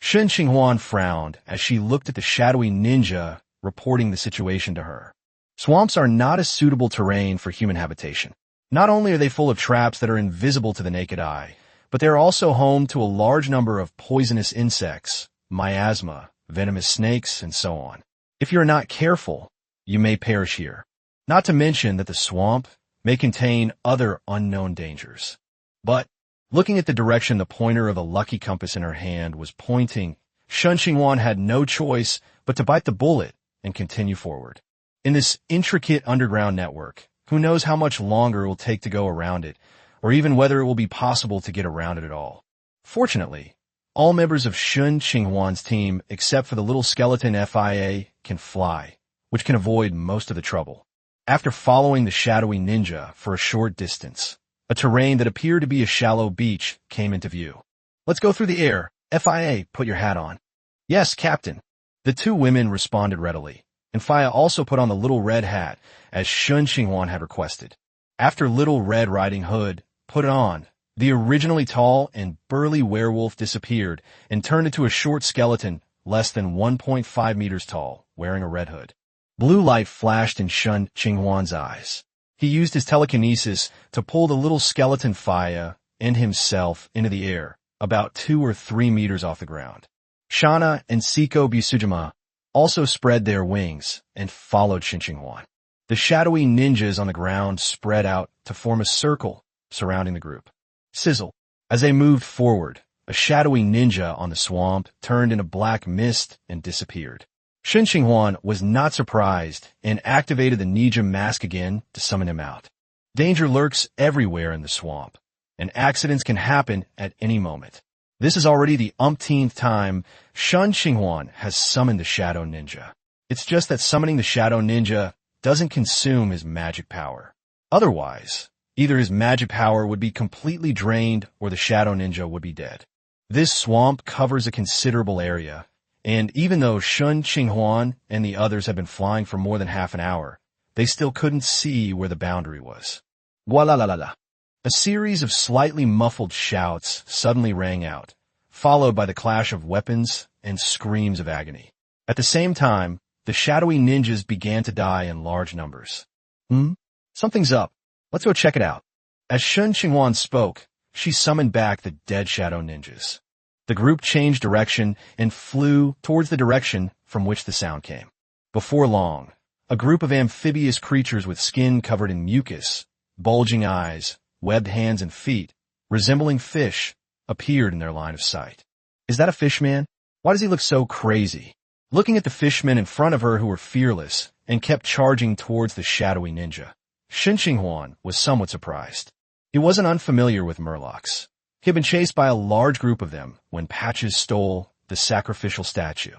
Shen Qinghuan frowned as she looked at the shadowy ninja reporting the situation to her. Swamps are not a suitable terrain for human habitation. Not only are they full of traps that are invisible to the naked eye, but they are also home to a large number of poisonous insects, miasma, venomous snakes, and so on. If you are not careful, you may perish here. Not to mention that the swamp may contain other unknown dangers. But, looking at the direction the pointer of the lucky compass in her hand was pointing, Shen Qinghuan had no choice but to bite the bullet and continue forward. In this intricate underground network, who knows how much longer it will take to go around it, or even whether it will be possible to get around it at all. Fortunately, all members of Shen Qinghuan's team, except for the little skeleton Fia, can fly, which can avoid most of the trouble. After following the shadowy ninja for a short distance, a terrain that appeared to be a shallow beach came into view. Let's go through the air. Fia, put your hat on. Yes, Captain. The 2 women responded readily, and Fia also put on the little red hat, as Shen Qinghuan had requested. After Little Red Riding Hood put it on, the originally tall and burly werewolf disappeared and turned into a short skeleton less than 1.5 meters tall, wearing a red hood. Blue light flashed in Shen Qinghuan's eyes. He used his telekinesis to pull the little skeleton Fia and himself into the air, about 2 or 3 meters off the ground. Shana and Siko Busujima also spread their wings and followed Shen Qinghuan. The shadowy ninjas on the ground spread out to form a circle surrounding the group. Sizzle. As they moved forward, a shadowy ninja on the swamp turned into black mist and disappeared. Shen Qinghuan was not surprised and activated the ninja mask again to summon him out. Danger lurks everywhere in the swamp, and accidents can happen at any moment. This is already the umpteenth time Shen Qinghuan has summoned the shadow ninja. It's just that summoning the shadow ninja doesn't consume his magic power. Otherwise, either his magic power would be completely drained or the shadow ninja would be dead. This swamp covers a considerable area, and even though Shen Qinghuan and the others had been flying for more than half an hour, they still couldn't see where the boundary was. Gualalalala. A series of slightly muffled shouts suddenly rang out, followed by the clash of weapons and screams of agony. At the same time, the shadowy ninjas began to die in large numbers. Something's up. Let's go check it out. As Shen Qinghuan spoke, she summoned back the dead shadow ninjas. The group changed direction and flew towards the direction from which the sound came. Before long, a group of amphibious creatures with skin covered in mucus, bulging eyes, webbed hands and feet, resembling fish, appeared in their line of sight. Is that a fishman? Why does he look so crazy? Looking at the fishmen in front of her who were fearless and kept charging towards the shadowy ninja, Shen Qinghuan was somewhat surprised. He wasn't unfamiliar with murlocs. He had been chased by a large group of them when Patches stole the sacrificial statue.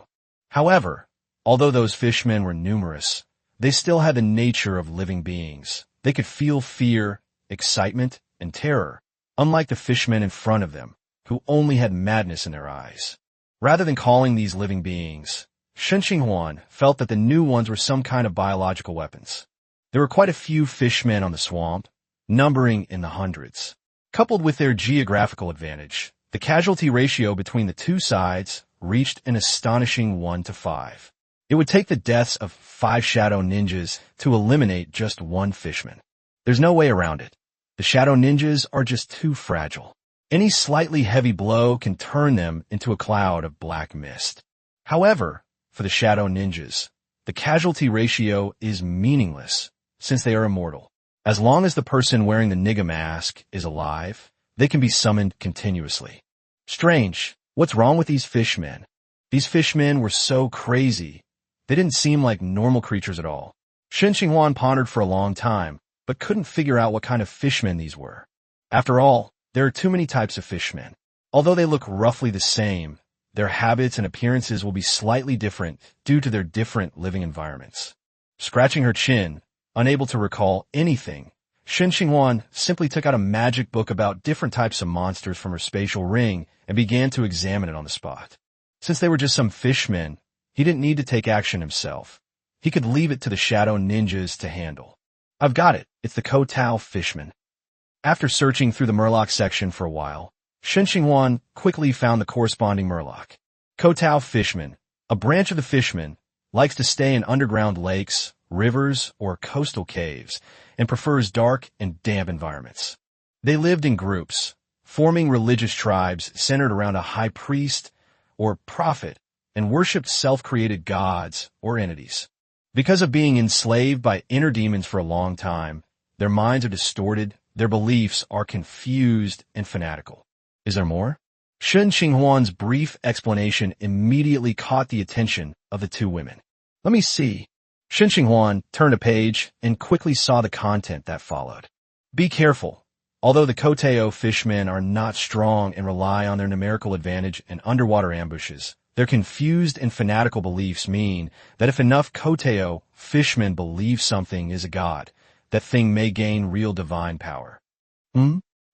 However, although those fishmen were numerous, they still had the nature of living beings. They could feel fear, excitement, and terror, unlike the fishmen in front of them, who only had madness in their eyes. Rather than calling these living beings, Shen Qinghuan felt that the new ones were some kind of biological weapons. There were quite a few fishmen on the swamp, numbering in the hundreds. Coupled with their geographical advantage, the casualty ratio between the two sides reached an astonishing 1-to-5. It would take the deaths of 5 shadow ninjas to eliminate just one fishman. There's no way around it. The shadow ninjas are just too fragile. Any slightly heavy blow can turn them into a cloud of black mist. However, for the shadow ninjas, the casualty ratio is meaningless since they are immortal. As long as the person wearing the nigga mask is alive, they can be summoned continuously. Strange, what's wrong with these fishmen? These fishmen were so crazy. They didn't seem like normal creatures at all. Shen Qinghuan pondered for a long time, but couldn't figure out what kind of fishmen these were. After all, there are too many types of fishmen. Although they look roughly the same, their habits and appearances will be slightly different due to their different living environments. Scratching her chin, unable to recall anything, Shen Qinghuan simply took out a magic book about different types of monsters from her spatial ring and began to examine it on the spot. Since they were just some fishmen, he didn't need to take action himself. He could leave it to the shadow ninjas to handle. I've got it. It's the Kotao fishman. After searching through the murloc section for a while, Shen Qinghuan quickly found the corresponding murloc. Kotao fishman, a branch of the fishmen, likes to stay in underground lakes, rivers, or coastal caves, and prefers dark and damp environments. They lived in groups, forming religious tribes centered around a high priest or prophet, and worshipped self-created gods or entities. Because of being enslaved by inner demons for a long time, their minds are distorted, their beliefs are confused and fanatical. Is there more? Shen Qinghuan's brief explanation immediately caught the attention of the two women. Let me see. Shen Qinghuan turned a page and quickly saw the content that followed. Be careful. Although the Kotao fishmen are not strong and rely on their numerical advantage and underwater ambushes, their confused and fanatical beliefs mean that if enough Kotao fishmen believe something is a god, that thing may gain real divine power.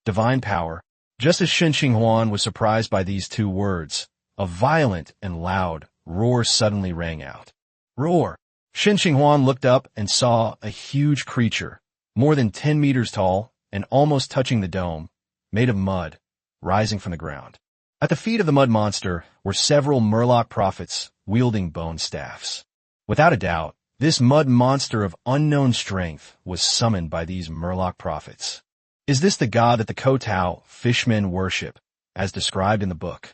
Divine power? Just as Shen Qinghuan was surprised by these two words, a violent and loud roar suddenly rang out. Roar! Shen Qinghuan looked up and saw a huge creature, more than 10 meters tall and almost touching the dome, made of mud, rising from the ground. At the feet of the mud monster were several murloc prophets wielding bone staffs. Without a doubt, this mud monster of unknown strength was summoned by these murloc prophets. Is this the god that the Kotao fishmen worship, as described in the book?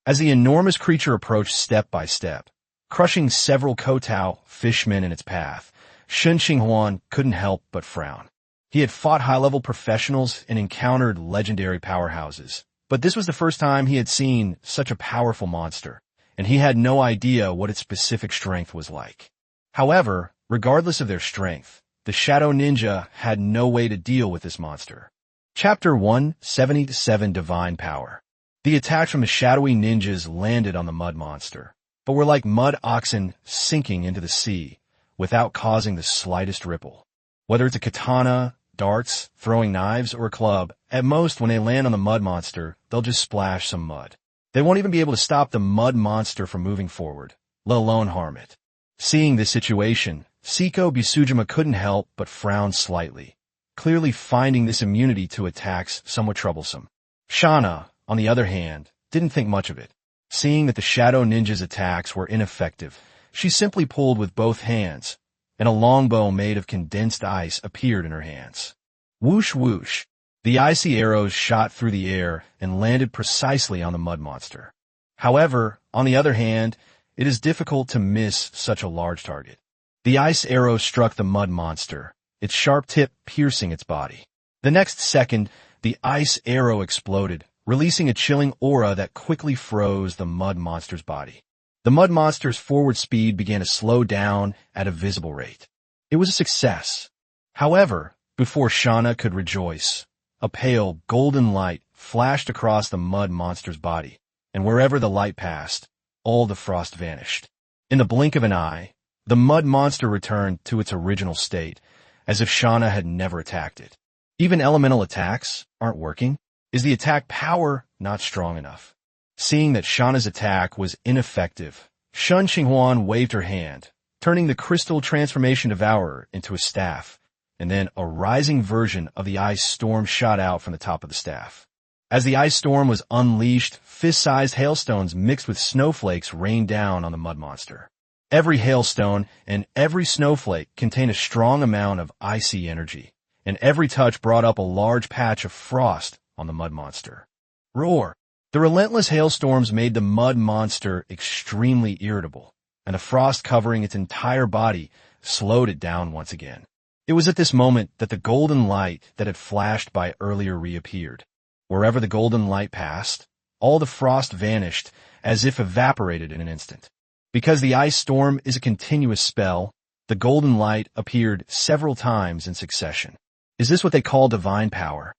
As the enormous creature approached step by step, crushing several Kotao fishmen in its path, Shen Qinghuan couldn't help but frown. He had fought high-level professionals and encountered legendary powerhouses, but this was the first time he had seen such a powerful monster, and he had no idea what its specific strength was like. However, regardless of their strength, the Shadow Ninja had no way to deal with this monster. Chapter 177 Divine Power. The attacks from the shadowy ninjas landed on the mud monster, but were like mud oxen sinking into the sea without causing the slightest ripple. Whether it's a katana, darts, throwing knives, or a club, at most when they land on the mud monster, they'll just splash some mud. They won't even be able to stop the mud monster from moving forward, let alone harm it. Seeing this situation, Siko Bisujima couldn't help but frown slightly, clearly finding this immunity to attacks somewhat troublesome. Shana, on the other hand, didn't think much of it. Seeing that the Shadow Ninja's attacks were ineffective, she simply pulled with both hands, and a longbow made of condensed ice appeared in her hands. Whoosh whoosh. The icy arrows shot through the air and landed precisely on the mud monster. However, on the other hand, it is difficult to miss such a large target. The ice arrow struck the mud monster, its sharp tip piercing its body. The next second, the ice arrow exploded, releasing a chilling aura that quickly froze the mud monster's body. The mud monster's forward speed began to slow down at a visible rate. It was a success. However, before Shauna could rejoice, a pale, golden light flashed across the mud monster's body, and wherever the light passed, all the frost vanished. In the blink of an eye, the mud monster returned to its original state, as if Shauna had never attacked it. Even elemental attacks aren't working. Is the attack power not strong enough? Seeing that Shauna's attack was ineffective, Shen Qinghuan waved her hand, turning the crystal transformation devourer into a staff, and then a rising version of the ice storm shot out from the top of the staff. As the ice storm was unleashed, fist-sized hailstones mixed with snowflakes rained down on the mud monster. Every hailstone and every snowflake contained a strong amount of icy energy, and every touch brought up a large patch of frost on the mud monster. Roar! The relentless hailstorms made the mud monster extremely irritable, and the frost covering its entire body slowed it down once again. It was at this moment that the golden light that had flashed by earlier reappeared. Wherever the golden light passed, all the frost vanished as if evaporated in an instant. Because the ice storm is a continuous spell, the golden light appeared several times in succession. Is this what they call divine power?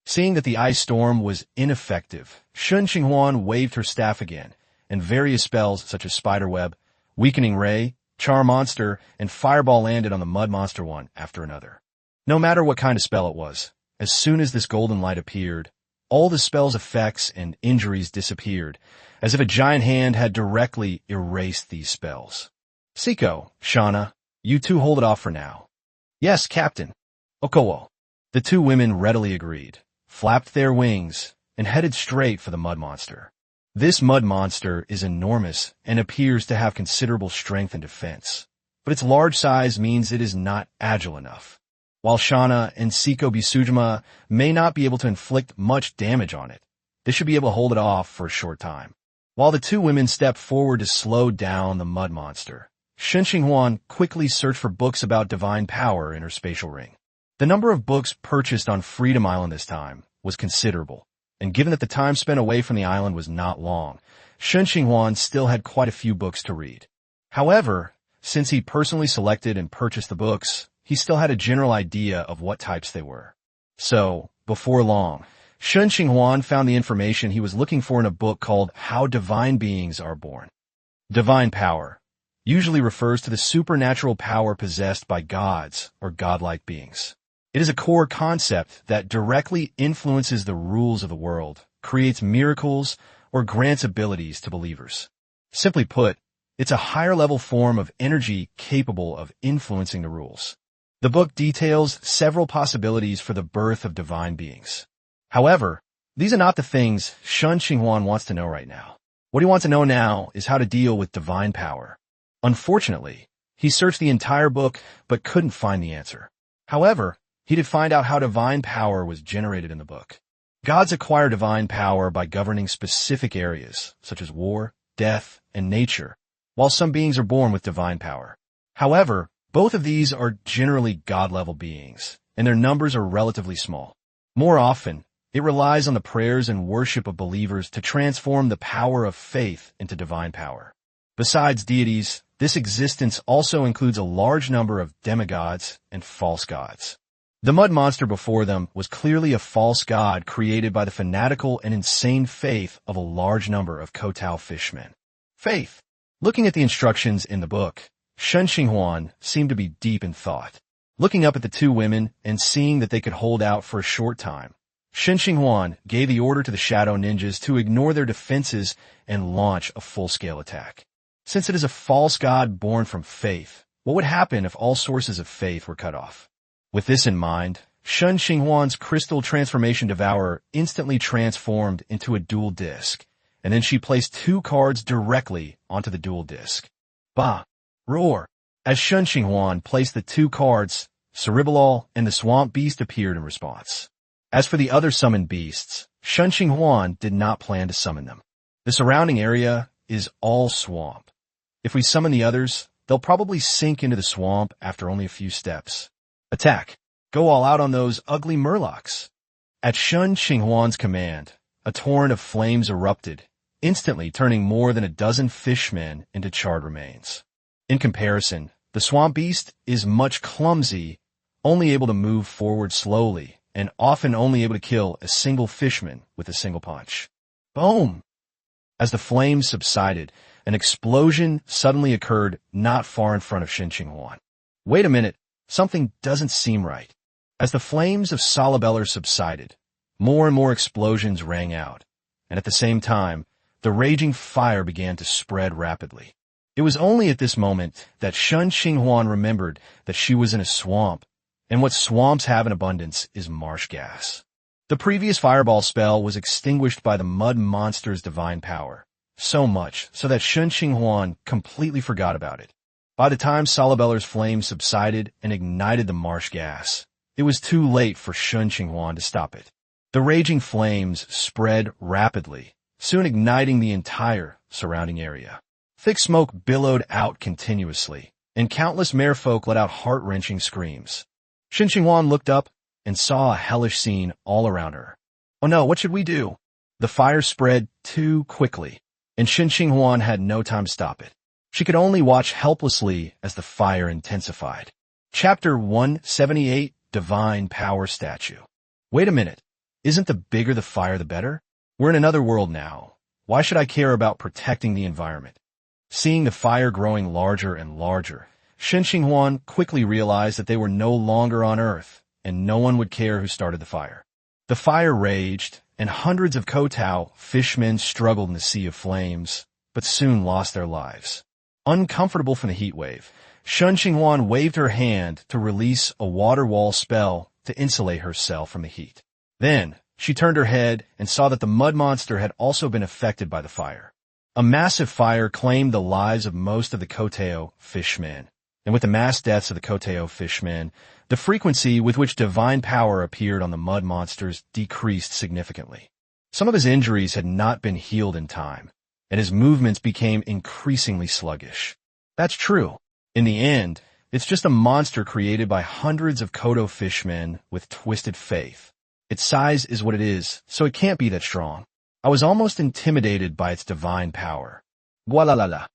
Seeing that the ice storm was ineffective, Shen Qinghuan waved her staff again, and various spells such as Spiderweb, Weakening Ray, Char Monster, and Fireball landed on the mud monster one after another. No matter what kind of spell it was, as soon as this golden light appeared, all the spell's effects and injuries disappeared, as if a giant hand had directly erased these spells. Siko, Shauna, you two hold it off for now. Yes, Captain. Okowo. The two women readily agreed, flapped their wings, and headed straight for the mud monster. This mud monster is enormous and appears to have considerable strength and defense, but its large size means it is not agile enough. While Shauna and Siko Bisujima may not be able to inflict much damage on it, they should be able to hold it off for a short time. While the two women stepped forward to slow down the mud monster, Shen Qinghuan quickly searched for books about divine power in her spatial ring. The number of books purchased on Freedom Island this time was considerable, and given that the time spent away from the island was not long, Shen Qinghuan still had quite a few books to read. However, since he personally selected and purchased the books, he still had a general idea of what types they were. So, before long, Shen Qinghuan found the information he was looking for in a book called How Divine Beings Are Born. Divine power usually refers to the supernatural power possessed by gods or godlike beings. It is a core concept that directly influences the rules of the world, creates miracles, or grants abilities to believers. Simply put, it's a higher-level form of energy capable of influencing the rules. The book details several possibilities for the birth of divine beings. However, these are not the things Shen Qinghuan wants to know right now. What he wants to know now is how to deal with divine power. Unfortunately, he searched the entire book but couldn't find the answer. However, he did find out how divine power was generated in the book. Gods acquire divine power by governing specific areas, such as war, death, and nature, while some beings are born with divine power. However, both of these are generally God-level beings, and their numbers are relatively small. More often, it relies on the prayers and worship of believers to transform the power of faith into divine power. Besides deities, this existence also includes a large number of demigods and false gods. The mud monster before them was clearly a false god created by the fanatical and insane faith of a large number of Kotao fishmen. Faith. Looking at the instructions in the book, Shen Qinghuan seemed to be deep in thought. Looking up at the two women and seeing that they could hold out for a short time, Shen Qinghuan gave the order to the shadow ninjas to ignore their defenses and launch a full-scale attack. Since it is a false god born from faith, what would happen if all sources of faith were cut off? With this in mind, Shen Qinghuan's crystal transformation devourer instantly transformed into a dual disc, and then she placed two cards directly onto the dual disc. Bah! Roar! As Shen Qinghuan placed the two cards, Cerebrol and the swamp beast appeared in response. As for the other summoned beasts, Shen Qinghuan did not plan to summon them. The surrounding area is all swamp. If we summon the others, they'll probably sink into the swamp after only a few steps. Attack! Go all out on those ugly murlocs! At Shen Qinghuan's command, a torrent of flames erupted, instantly turning more than a dozen fishmen into charred remains. In comparison, the swamp beast is much clumsy, only able to move forward slowly, and often only able to kill a single fishman with a single punch. Boom! As the flames subsided, an explosion suddenly occurred not far in front of Shen Qinghuan. Wait a minute, something doesn't seem right. As the flames of Salvage subsided, more and more explosions rang out, and at the same time, the raging fire began to spread rapidly. It was only at this moment that Shen Qinghuan remembered that she was in a swamp, and what swamps have in abundance is marsh gas. The previous fireball spell was extinguished by the mud monster's divine power, so much so that Shen Qinghuan completely forgot about it. By the time Salabella's flames subsided and ignited the marsh gas, it was too late for Shen Qinghuan to stop it. The raging flames spread rapidly, soon igniting the entire surrounding area. Thick smoke billowed out continuously, and countless merfolk let out heart-wrenching screams. Shen Qinghuan looked up and saw a hellish scene all around her. Oh no, what should we do? The fire spread too quickly, and Shen Qinghuan had no time to stop it. She could only watch helplessly as the fire intensified. Chapter 178, Divine Power Statue. Wait a minute. Isn't the bigger the fire, the better? We're in another world now. Why should I care about protecting the environment? Seeing the fire growing larger and larger, Shen Qinghuan quickly realized that they were no longer on Earth, and no one would care who started the fire. The fire raged, and hundreds of Kotao fishmen struggled in the sea of flames, but soon lost their lives. Uncomfortable from the heat wave, Shen Qinghuan waved her hand to release a water wall spell to insulate herself from the heat. Then, she turned her head and saw that the mud monster had also been affected by the fire. A massive fire claimed the lives of most of the Kotao fishmen, and with the mass deaths of the Kotao fishmen, the frequency with which divine power appeared on the mud monsters decreased significantly. Some of his injuries had not been healed in time, and his movements became increasingly sluggish. That's true. In the end, it's just a monster created by hundreds of Kodo fishmen with twisted faith. Its size is what it is, so it can't be that strong. I was almost intimidated by its divine power. Gualalala.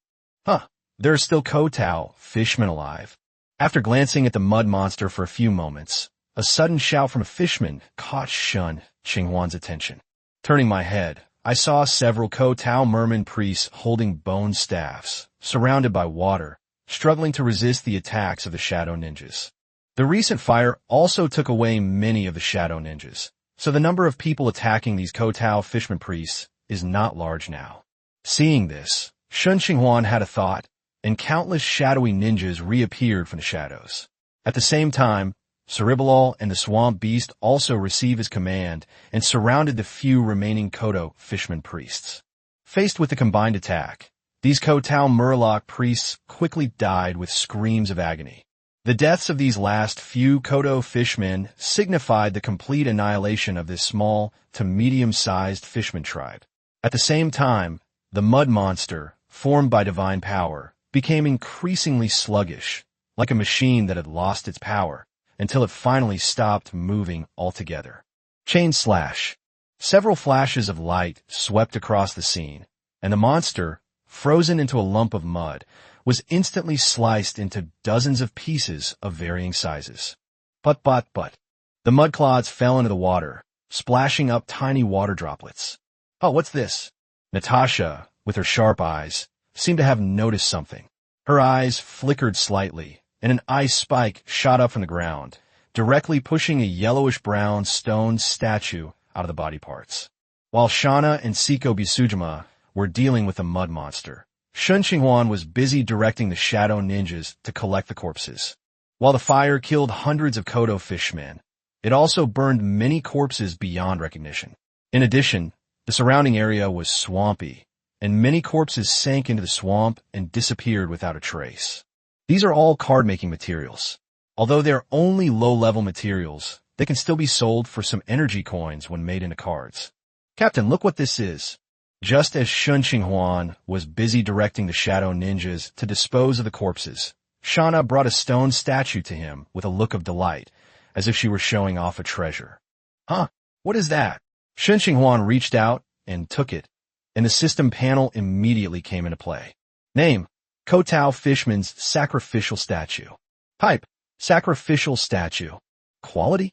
Huh, there are still Kotao fishmen alive. After glancing at the mud monster for a few moments, a sudden shout from a fishman caught Shen Qinghuan's attention. Turning my head, I saw several Kotao merman priests holding bone staffs, surrounded by water, struggling to resist the attacks of the shadow ninjas. The recent fire also took away many of the shadow ninjas, so the number of people attacking these Kotao fisherman priests is not large now. Seeing this, Shen Qinghuan had a thought, and countless shadowy ninjas reappeared from the shadows. At the same time, Cerebrol and the swamp beast also received his command and surrounded the few remaining Kodo fisherman priests. Faced with the combined attack, these Kotao Murloc priests quickly died with screams of agony. The deaths of these last few Kodo fishmen signified the complete annihilation of this small to medium-sized fishman tribe. At the same time, the mud monster, formed by divine power, became increasingly sluggish, like a machine that had lost its power, until it finally stopped moving altogether. Chain slash. Several flashes of light swept across the scene, and the monster, frozen into a lump of mud, was instantly sliced into dozens of pieces of varying sizes. But. The mud clods fell into the water, splashing up tiny water droplets. Oh, what's this? Natasha, with her sharp eyes, seemed to have noticed something. Her eyes flickered slightly, and an ice spike shot up from the ground, directly pushing a yellowish-brown stone statue out of the body parts. While Shana and Siko Bisujima were dealing with the mud monster, Shen Qinghuan was busy directing the shadow ninjas to collect the corpses. While the fire killed hundreds of Kodo fishmen, it also burned many corpses beyond recognition. In addition, the surrounding area was swampy, and many corpses sank into the swamp and disappeared without a trace. These are all card-making materials. Although they're only low-level materials, they can still be sold for some energy coins when made into cards. Captain, look what this is. Just as Shen Qinghuan was busy directing the shadow ninjas to dispose of the corpses, Shauna brought a stone statue to him with a look of delight, as if she were showing off a treasure. Huh? What is that? Shen Qinghuan reached out and took it, and the system panel immediately came into play. Name: Kotao Fishman's sacrificial statue. Type: sacrificial statue. Quality: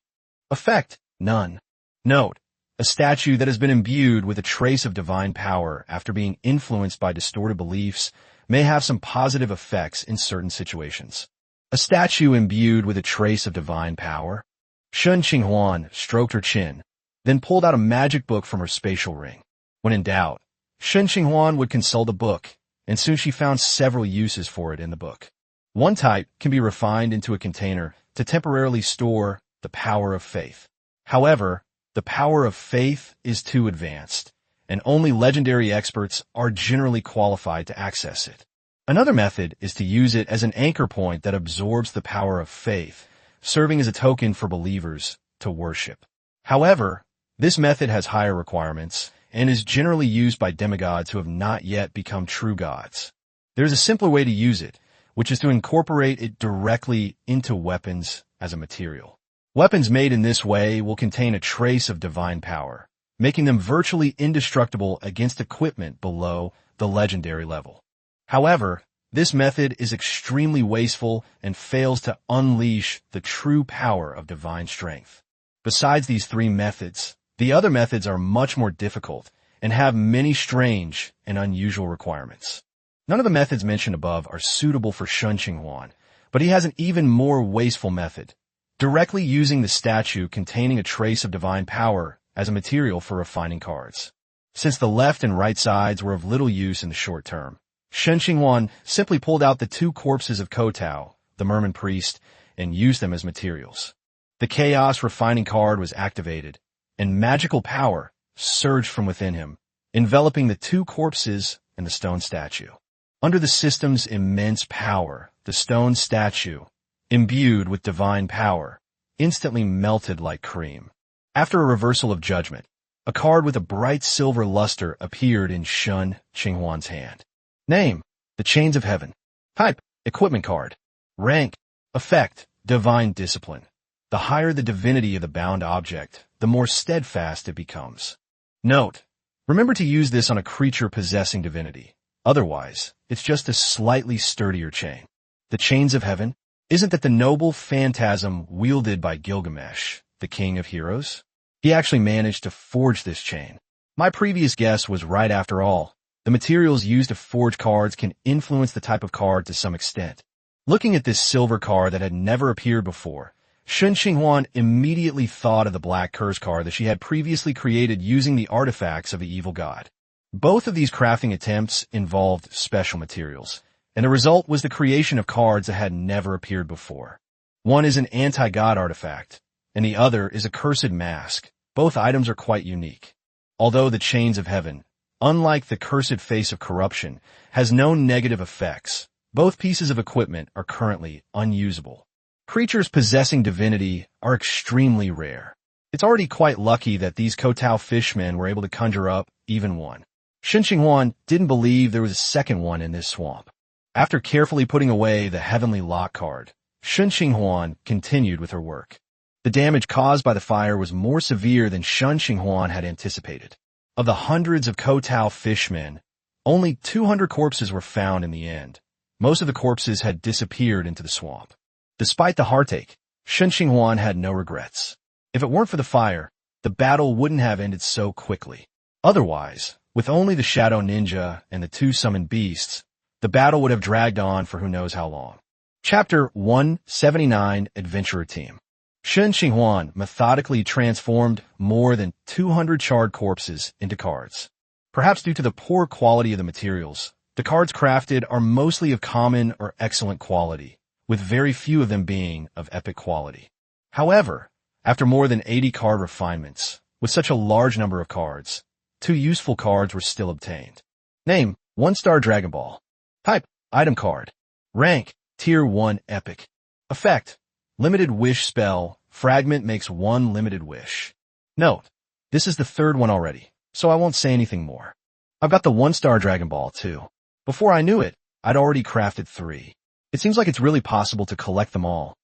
effect: none. Note: a statue that has been imbued with a trace of divine power after being influenced by distorted beliefs may have some positive effects in certain situations. A statue imbued with a trace of divine power? Shen Qinghuan stroked her chin, then pulled out a magic book from her spatial ring. When in doubt, Shen Qinghuan would consult a book, and soon she found several uses for it in the book. One type can be refined into a container to temporarily store the power of faith. However, the power of faith is too advanced, and only legendary experts are generally qualified to access it. Another method is to use it as an anchor point that absorbs the power of faith, serving as a token for believers to worship. However, this method has higher requirements and is generally used by demigods who have not yet become true gods. There's a simpler way to use it, which is to incorporate it directly into weapons as a material. Weapons made in this way will contain a trace of divine power, making them virtually indestructible against equipment below the legendary level. However, this method is extremely wasteful and fails to unleash the true power of divine strength. Besides these three methods, the other methods are much more difficult and have many strange and unusual requirements. None of the methods mentioned above are suitable for Shen Qinghuan, but he has an even more wasteful method, directly using the statue containing a trace of divine power as a material for refining cards. Since the left and right sides were of little use in the short term, Shen Qinghuan simply pulled out the two corpses of Kotao, the merman priest, and used them as materials. The chaos refining card was activated, and magical power surged from within him, enveloping the two corpses and the stone statue. Under the system's immense power, the stone statue, imbued with divine power, instantly melted like cream. After a reversal of judgment, a card with a bright silver luster appeared in Shen Qinghuan's hand. Name: the Chains of Heaven. Type: equipment card. Rank: effect: divine discipline. The higher the divinity of the bound object, the more steadfast it becomes. Note: remember to use this on a creature possessing divinity. Otherwise, it's just a slightly sturdier chain. The Chains of Heaven? Isn't that the noble phantasm wielded by Gilgamesh, the king of heroes? He actually managed to forge this chain. My previous guess was right after all. The materials used to forge cards can influence the type of card to some extent. Looking at this silver card that had never appeared before, Shen Qinghuan immediately thought of the black curse card that she had previously created using the artifacts of the evil god. Both of these crafting attempts involved special materials, and the result was the creation of cards that had never appeared before. One is an anti-god artifact, and the other is a cursed mask. Both items are quite unique. Although the Chains of Heaven, unlike the cursed face of corruption, has no negative effects, both pieces of equipment are currently unusable. Creatures possessing divinity are extremely rare. It's already quite lucky that these Kotao fishmen were able to conjure up even one. Shen Qinghuan didn't believe there was a second one in this swamp. After carefully putting away the heavenly lock card, Shen Qinghuan continued with her work. The damage caused by the fire was more severe than Shen Qinghuan had anticipated. Of the hundreds of Kotao fishmen, only 200 corpses were found in the end. Most of the corpses had disappeared into the swamp. Despite the heartache, Shen Qinghuan had no regrets. If it weren't for the fire, the battle wouldn't have ended so quickly. Otherwise, with only the Shadow Ninja and the two summoned beasts, the battle would have dragged on for who knows how long. Chapter 179, Adventurer Team. Shen Qinghuan methodically transformed more than 200 charred corpses into cards. Perhaps due to the poor quality of the materials, the cards crafted are mostly of common or excellent quality, with very few of them being of epic quality. However, after more than 80 card refinements, with such a large number of cards, 2 useful cards were still obtained. Name: 1-star Dragon Ball. Type: item card. Rank: Tier 1 Epic. Effect: Limited wish spell. Fragment makes one limited wish. Note, this is the third one already, so I won't say anything more. I've got the 1-star Dragon Ball too. Before I knew it, I'd already crafted 3. It seems like it's really possible to collect them all.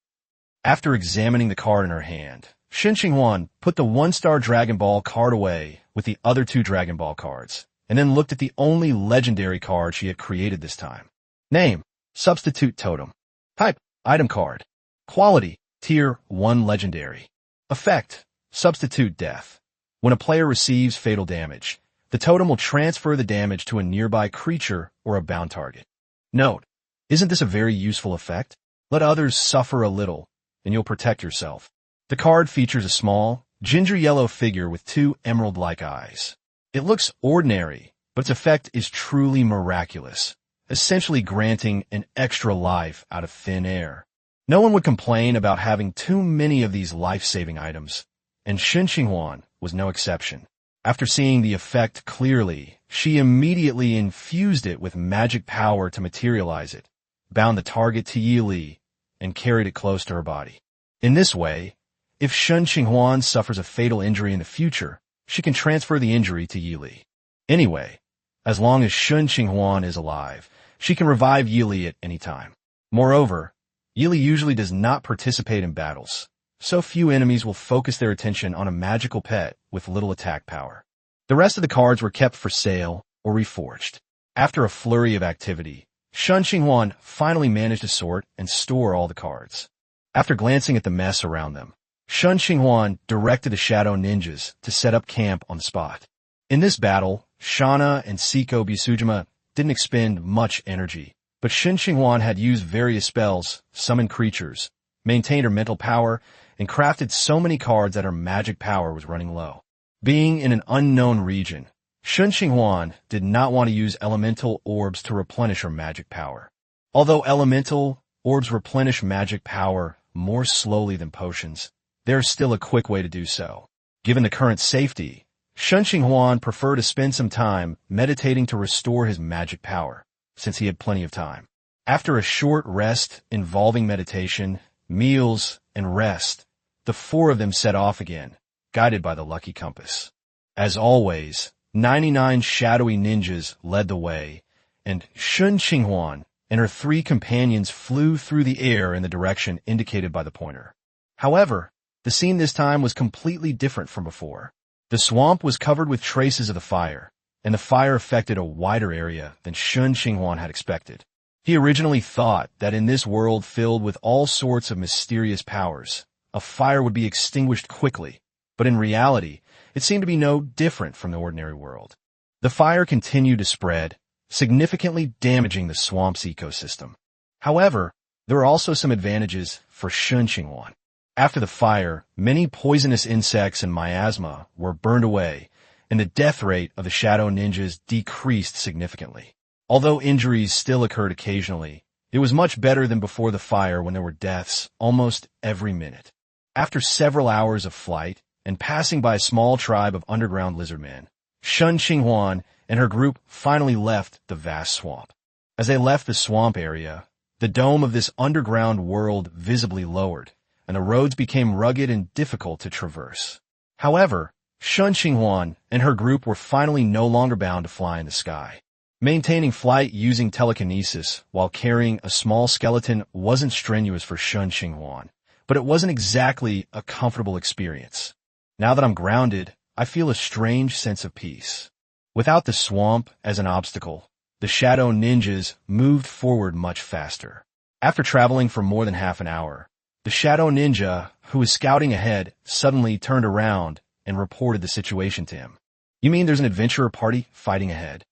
After examining the card in her hand, Shen Qinghuan put the 1-star Dragon Ball card away with the other 2 Dragon Ball cards, and then looked at the only legendary card she had created this time. Name, Substitute Totem. Type, Item Card. Quality, Tier 1 Legendary. Effect, Substitute Death. When a player receives fatal damage, the totem will transfer the damage to a nearby creature or a bound target. Note, isn't this a very useful effect? Let others suffer a little, and you'll protect yourself. The card features a small, ginger yellow figure with 2 emerald-like eyes. It looks ordinary, but its effect is truly miraculous, essentially granting an extra life out of thin air. No one would complain about having too many of these life-saving items, and Shen Qinghuan was no exception. After seeing the effect clearly, she immediately infused it with magic power to materialize it, bound the target to Yi Li, and carried it close to her body. In this way, if Shen Qinghuan suffers a fatal injury in the future, she can transfer the injury to Yi Li. Anyway, as long as Shen Qinghuan is alive, she can revive Yi Li at any time. Moreover, Yi Li usually does not participate in battles, so few enemies will focus their attention on a magical pet with little attack power. The rest of the cards were kept for sale or reforged. After a flurry of activity, Shen Qinghuan finally managed to sort and store all the cards. After glancing at the mess around them, Shen Qinghuan directed the Shadow Ninjas to set up camp on the spot. In this battle, Shana and Siko Bisujima didn't expend much energy, but Shen Qinghuan had used various spells, summoned creatures, maintained her mental power, and crafted so many cards that her magic power was running low. Being in an unknown region, Shen Qinghuan did not want to use elemental orbs to replenish her magic power. Although elemental orbs replenish magic power more slowly than potions, there's still a quick way to do so. Given the current safety, Shen Qinghuan preferred to spend some time meditating to restore his magic power, since he had plenty of time. After a short rest involving meditation, meals, and rest, the 4 of them set off again, guided by the lucky compass. As always, 99 shadowy ninjas led the way, and Shen Qinghuan and her 3 companions flew through the air in the direction indicated by the pointer. However, the scene this time was completely different from before. The swamp was covered with traces of the fire, and the fire affected a wider area than Shen Qinghuan had expected. He originally thought that in this world filled with all sorts of mysterious powers, a fire would be extinguished quickly, but in reality, it seemed to be no different from the ordinary world. The fire continued to spread, significantly damaging the swamp's ecosystem. However, there were also some advantages for Shen Qinghuan. After the fire, many poisonous insects and miasma were burned away, and the death rate of the Shadow Ninjas decreased significantly. Although injuries still occurred occasionally, it was much better than before the fire when there were deaths almost every minute. After several hours of flight and passing by a small tribe of underground lizardmen, Shen Qinghuan and her group finally left the vast swamp. As they left the swamp area, the dome of this underground world visibly lowered, and the roads became rugged and difficult to traverse. However, Shen Qinghuan and her group were finally no longer bound to fly in the sky. Maintaining flight using telekinesis while carrying a small skeleton wasn't strenuous for Shen Qinghuan, but it wasn't exactly a comfortable experience. Now that I'm grounded, I feel a strange sense of peace. Without the swamp as an obstacle, the Shadow Ninjas moved forward much faster. After traveling for more than half an hour, the Shadow Ninja, who was scouting ahead, suddenly turned around and reported the situation to him. "You mean there's an adventurer party fighting ahead?"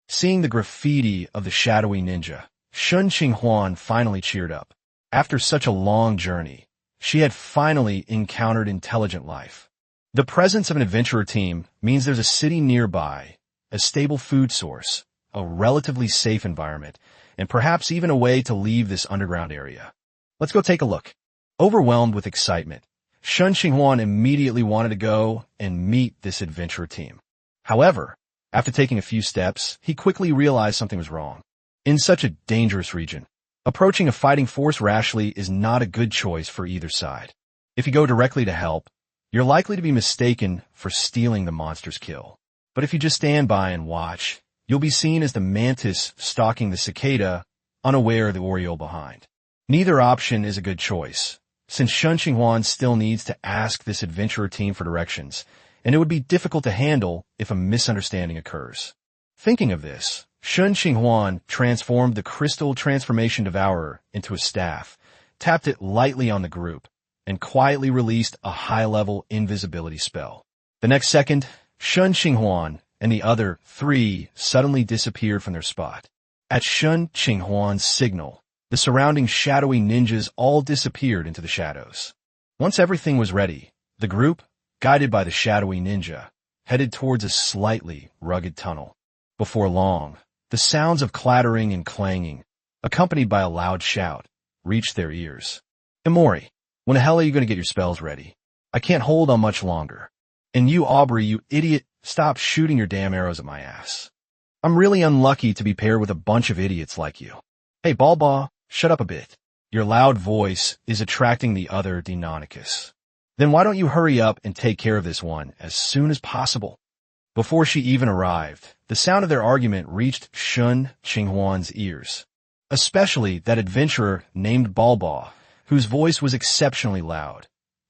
Seeing the graffiti of the shadowy ninja, Shen Qinghuan finally cheered up. After such a long journey, she had finally encountered intelligent life. The presence of an adventurer team means there's a city nearby, a stable food source, a relatively safe environment, and perhaps even a way to leave this underground area. Let's go take a look. Overwhelmed with excitement, Shen Qinghuan immediately wanted to go and meet this adventurer team. However, after taking a few steps, he quickly realized something was wrong. In such a dangerous region, Approaching a fighting force rashly is not a good choice for either side. If you go directly to help, you're likely to be mistaken for stealing the monster's kill. But if you just stand by and watch, you'll be seen as the mantis stalking the cicada, unaware of the oriole behind. Neither option is a good choice, since Shen Qinghuan still needs to ask this adventurer team for directions, and it would be difficult to handle if a misunderstanding occurs. Thinking of this, Shen Qinghuan transformed the crystal transformation devourer into a staff, tapped it lightly on the group, and quietly released a high-level invisibility spell. The next second, Shen Qinghuan and the other three suddenly disappeared from their spot. At Shen Qinghuan's signal, the surrounding shadowy ninjas all disappeared into the shadows. Once everything was ready, the group, guided by the shadowy ninja, headed towards a slightly rugged tunnel. Before long, the sounds of clattering and clanging, accompanied by a loud shout, reached their ears. Emori, when the hell are you going to get your spells ready? I can't hold on much longer. And you, Aubrey, you idiot, stop shooting your damn arrows at my ass. I'm really unlucky to be paired with a bunch of idiots like you. Hey, Balba, shut up a bit. Your loud voice is attracting the other Deinonychus. Then why don't you hurry up and take care of this one as soon as possible? Before she even arrived, the sound of their argument reached Shen Qinghuan's ears, especially that adventurer named Balba, whose voice was exceptionally loud.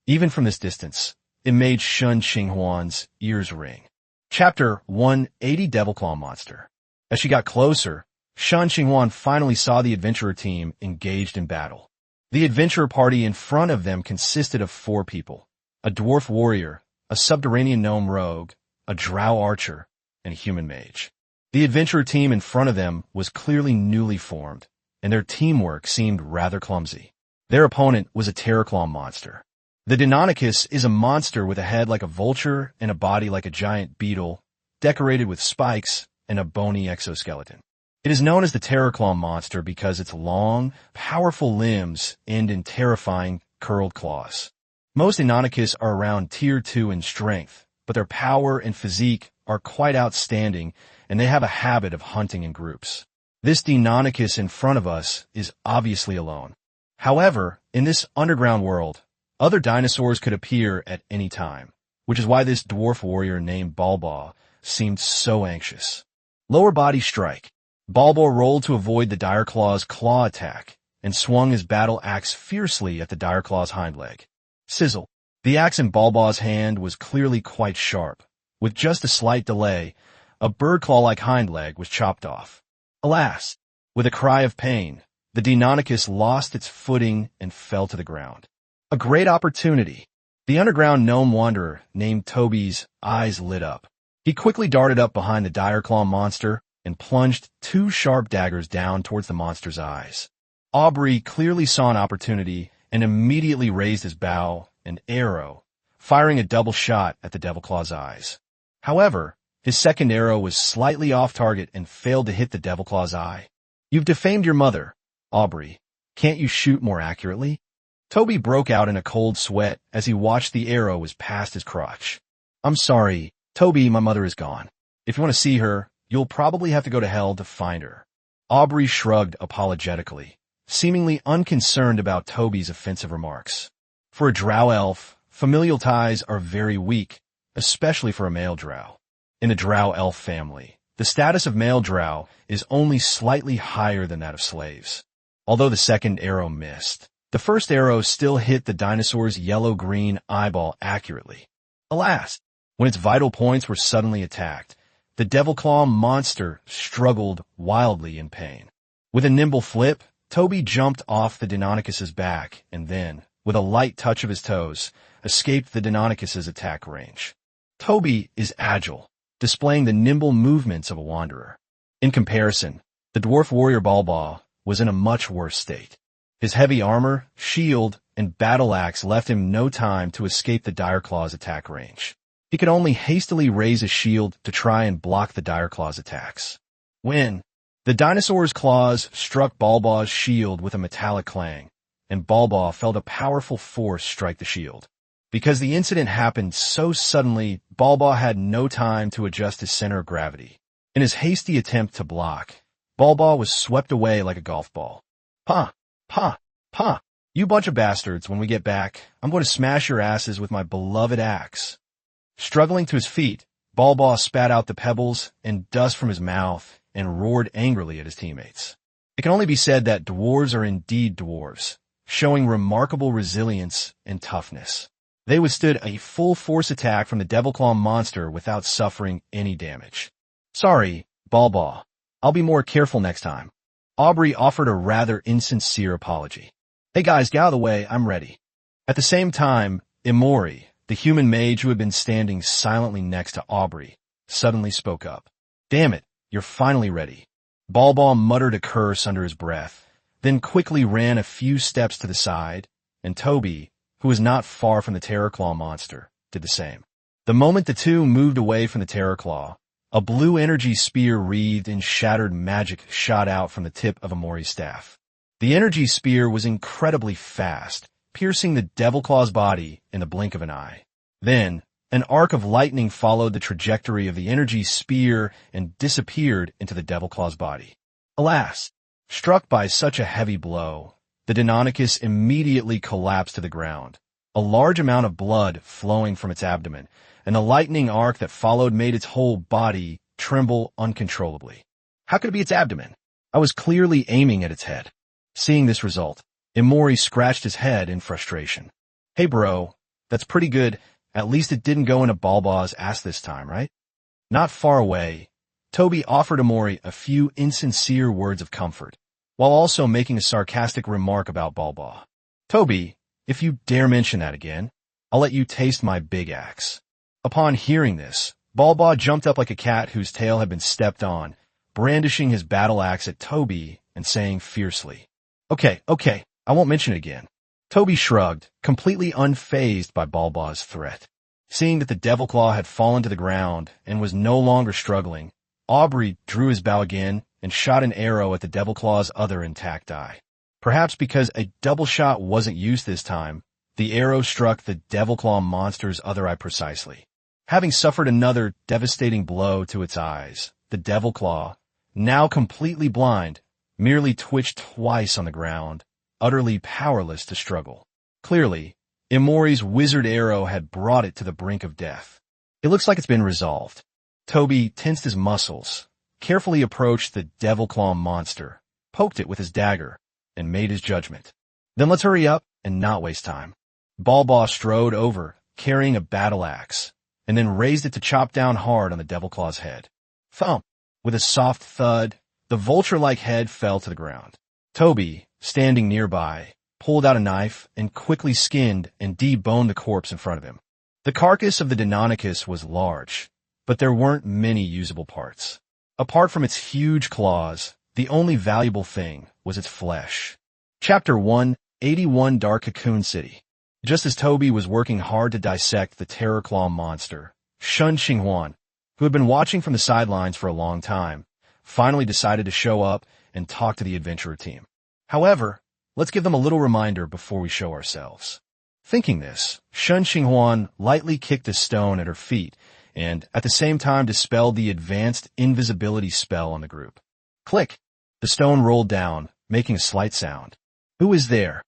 Even from this distance, it made Shen Qinghuan's ears ring. Chapter 180 Devilclaw Monster. As she got closer, Shen Qinghuan finally saw the adventurer team engaged in battle. The adventurer party in front of them consisted of 4 people: a dwarf warrior, a subterranean gnome rogue, a drow archer, and a human mage. The adventurer team in front of them was clearly newly formed, and their teamwork seemed rather clumsy. Their opponent was a terrorclaw monster. The Deinonychus is a monster with a head like a vulture and a body like a giant beetle, decorated with spikes and a bony exoskeleton. It is known as the terrorclaw monster because its long, powerful limbs end in terrifying, curled claws. Most Deinonychus are around tier 2 in strength, but their power and physique are quite outstanding, and they have a habit of hunting in groups. This Deinonychus in front of us is obviously alone. However, in this underground world, other dinosaurs could appear at any time, which is why this dwarf warrior named Balba seemed so anxious. Lower body strike. Balba rolled to avoid the Direclaw's claw attack and swung his battle axe fiercely at the Direclaw's hind leg. Sizzle. The axe in Balba's hand was clearly quite sharp. With just a slight delay, a bird claw-like hind leg was chopped off. Alas! With a cry of pain, the Deinonychus lost its footing and fell to the ground. A great opportunity. The underground gnome wanderer named Toby's eyes lit up. He quickly darted up behind the Direclaw monster and plunged 2 sharp daggers down towards the monster's eyes. Aubrey clearly saw an opportunity and immediately raised his bow and arrow, firing a double shot at the Devilclaw's eyes. However, his second arrow was slightly off target and failed to hit the Devilclaw's eye. You've defamed your mother, Aubrey. Can't you shoot more accurately? Toby broke out in a cold sweat as he watched the arrow was past his crotch. I'm sorry, Toby, my mother is gone. If you want to see her, you'll probably have to go to hell to find her. Aubrey shrugged apologetically, seemingly unconcerned about Toby's offensive remarks. For a drow elf, familial ties are very weak, especially for a male drow. In the drow elf family, the status of male drow is only slightly higher than that of slaves. Although the second arrow missed, the first arrow still hit the dinosaur's yellow-green eyeball accurately. Alas, when its vital points were suddenly attacked, the Devilclaw monster struggled wildly in pain. With a nimble flip, Toby jumped off the Deinonychus's back and then, with a light touch of his toes, escaped the Deinonychus's attack range. Toby is agile, displaying the nimble movements of a wanderer. In comparison, the dwarf warrior Balba was in a much worse state. His heavy armor, shield, and battle axe left him no time to escape the Direclaw's attack range. He could only hastily raise his shield to try and block the Direclaw's attacks. When the dinosaur's claws struck Balba's shield with a metallic clang, and Balba felt a powerful force strike the shield. Because the incident happened so suddenly, Balba had no time to adjust his center of gravity. In his hasty attempt to block, Balba was swept away like a golf ball. Pa, pa, pa. You bunch of bastards, when we get back, I'm going to smash your asses with my beloved axe. Struggling to his feet, Balba spat out the pebbles and dust from his mouth and roared angrily at his teammates. It can only be said that dwarves are indeed dwarves, showing remarkable resilience and toughness. They withstood a full-force attack from the Devilclaw monster without suffering any damage. Sorry, Balba. I'll be more careful next time. Aubrey offered a rather insincere apology. Hey guys, get out of the way, I'm ready. At the same time, Imori, the human mage who had been standing silently next to Aubrey, suddenly spoke up. Damn it, you're finally ready. Balba muttered a curse under his breath, then quickly ran a few steps to the side, and Toby, who was not far from the Terrorclaw monster, did the same. The moment the two moved away from the Terrorclaw, a blue energy spear wreathed in shattered magic shot out from the tip of Imori's staff. The energy spear was incredibly fast, piercing the Devilclaw's body in the blink of an eye. Then, an arc of lightning followed the trajectory of the energy spear and disappeared into the Devilclaw's body. Alas, struck by such a heavy blow, the Deinonychus immediately collapsed to the ground, a large amount of blood flowing from its abdomen, and the lightning arc that followed made its whole body tremble uncontrollably. How could it be its abdomen? I was clearly aiming at its head. Seeing this result, Imori scratched his head in frustration. Hey bro, that's pretty good. At least it didn't go into Balba's ass this time, right? Not far away, Toby offered Imori a few insincere words of comfort, while also making a sarcastic remark about Balba. Toby, if you dare mention that again, I'll let you taste my big axe. Upon hearing this, Balba jumped up like a cat whose tail had been stepped on, brandishing his battle axe at Toby and saying fiercely, Okay, I won't mention it again. Toby shrugged, completely unfazed by Balba's threat. Seeing that the Devilclaw had fallen to the ground and was no longer struggling, Aubrey drew his bow again and shot an arrow at the Devilclaw's other intact eye. Perhaps because a double shot wasn't used this time, the arrow struck the Devilclaw monster's other eye precisely. Having suffered another devastating blow to its eyes, the Devilclaw, now completely blind, merely twitched twice on the ground, utterly powerless to struggle. Clearly, Imori's wizard arrow had brought it to the brink of death. It looks like it's been resolved. Toby tensed his muscles, carefully approached the Devilclaw monster, poked it with his dagger, and made his judgment. Then let's hurry up and not waste time. Balba strode over, carrying a battle axe, and then raised it to chop down hard on the Devilclaw's head. Thump! With a soft thud, the vulture-like head fell to the ground. Toby, standing nearby, pulled out a knife and quickly skinned and deboned the corpse in front of him. The carcass of the Deinonychus was large, but there weren't many usable parts. Apart from its huge claws, the only valuable thing was its flesh. Chapter 181 Dark Cocoon City. Just as Toby was working hard to dissect the Terrorclaw monster, Shen Qinghuan, who had been watching from the sidelines for a long time, finally decided to show up and talk to the adventurer team. However, let's give them a little reminder before we show ourselves. Thinking this, Shen Qinghuan lightly kicked a stone at her feet and, at the same time, dispelled the advanced invisibility spell on the group. Click! The stone rolled down, making a slight sound. Who is there?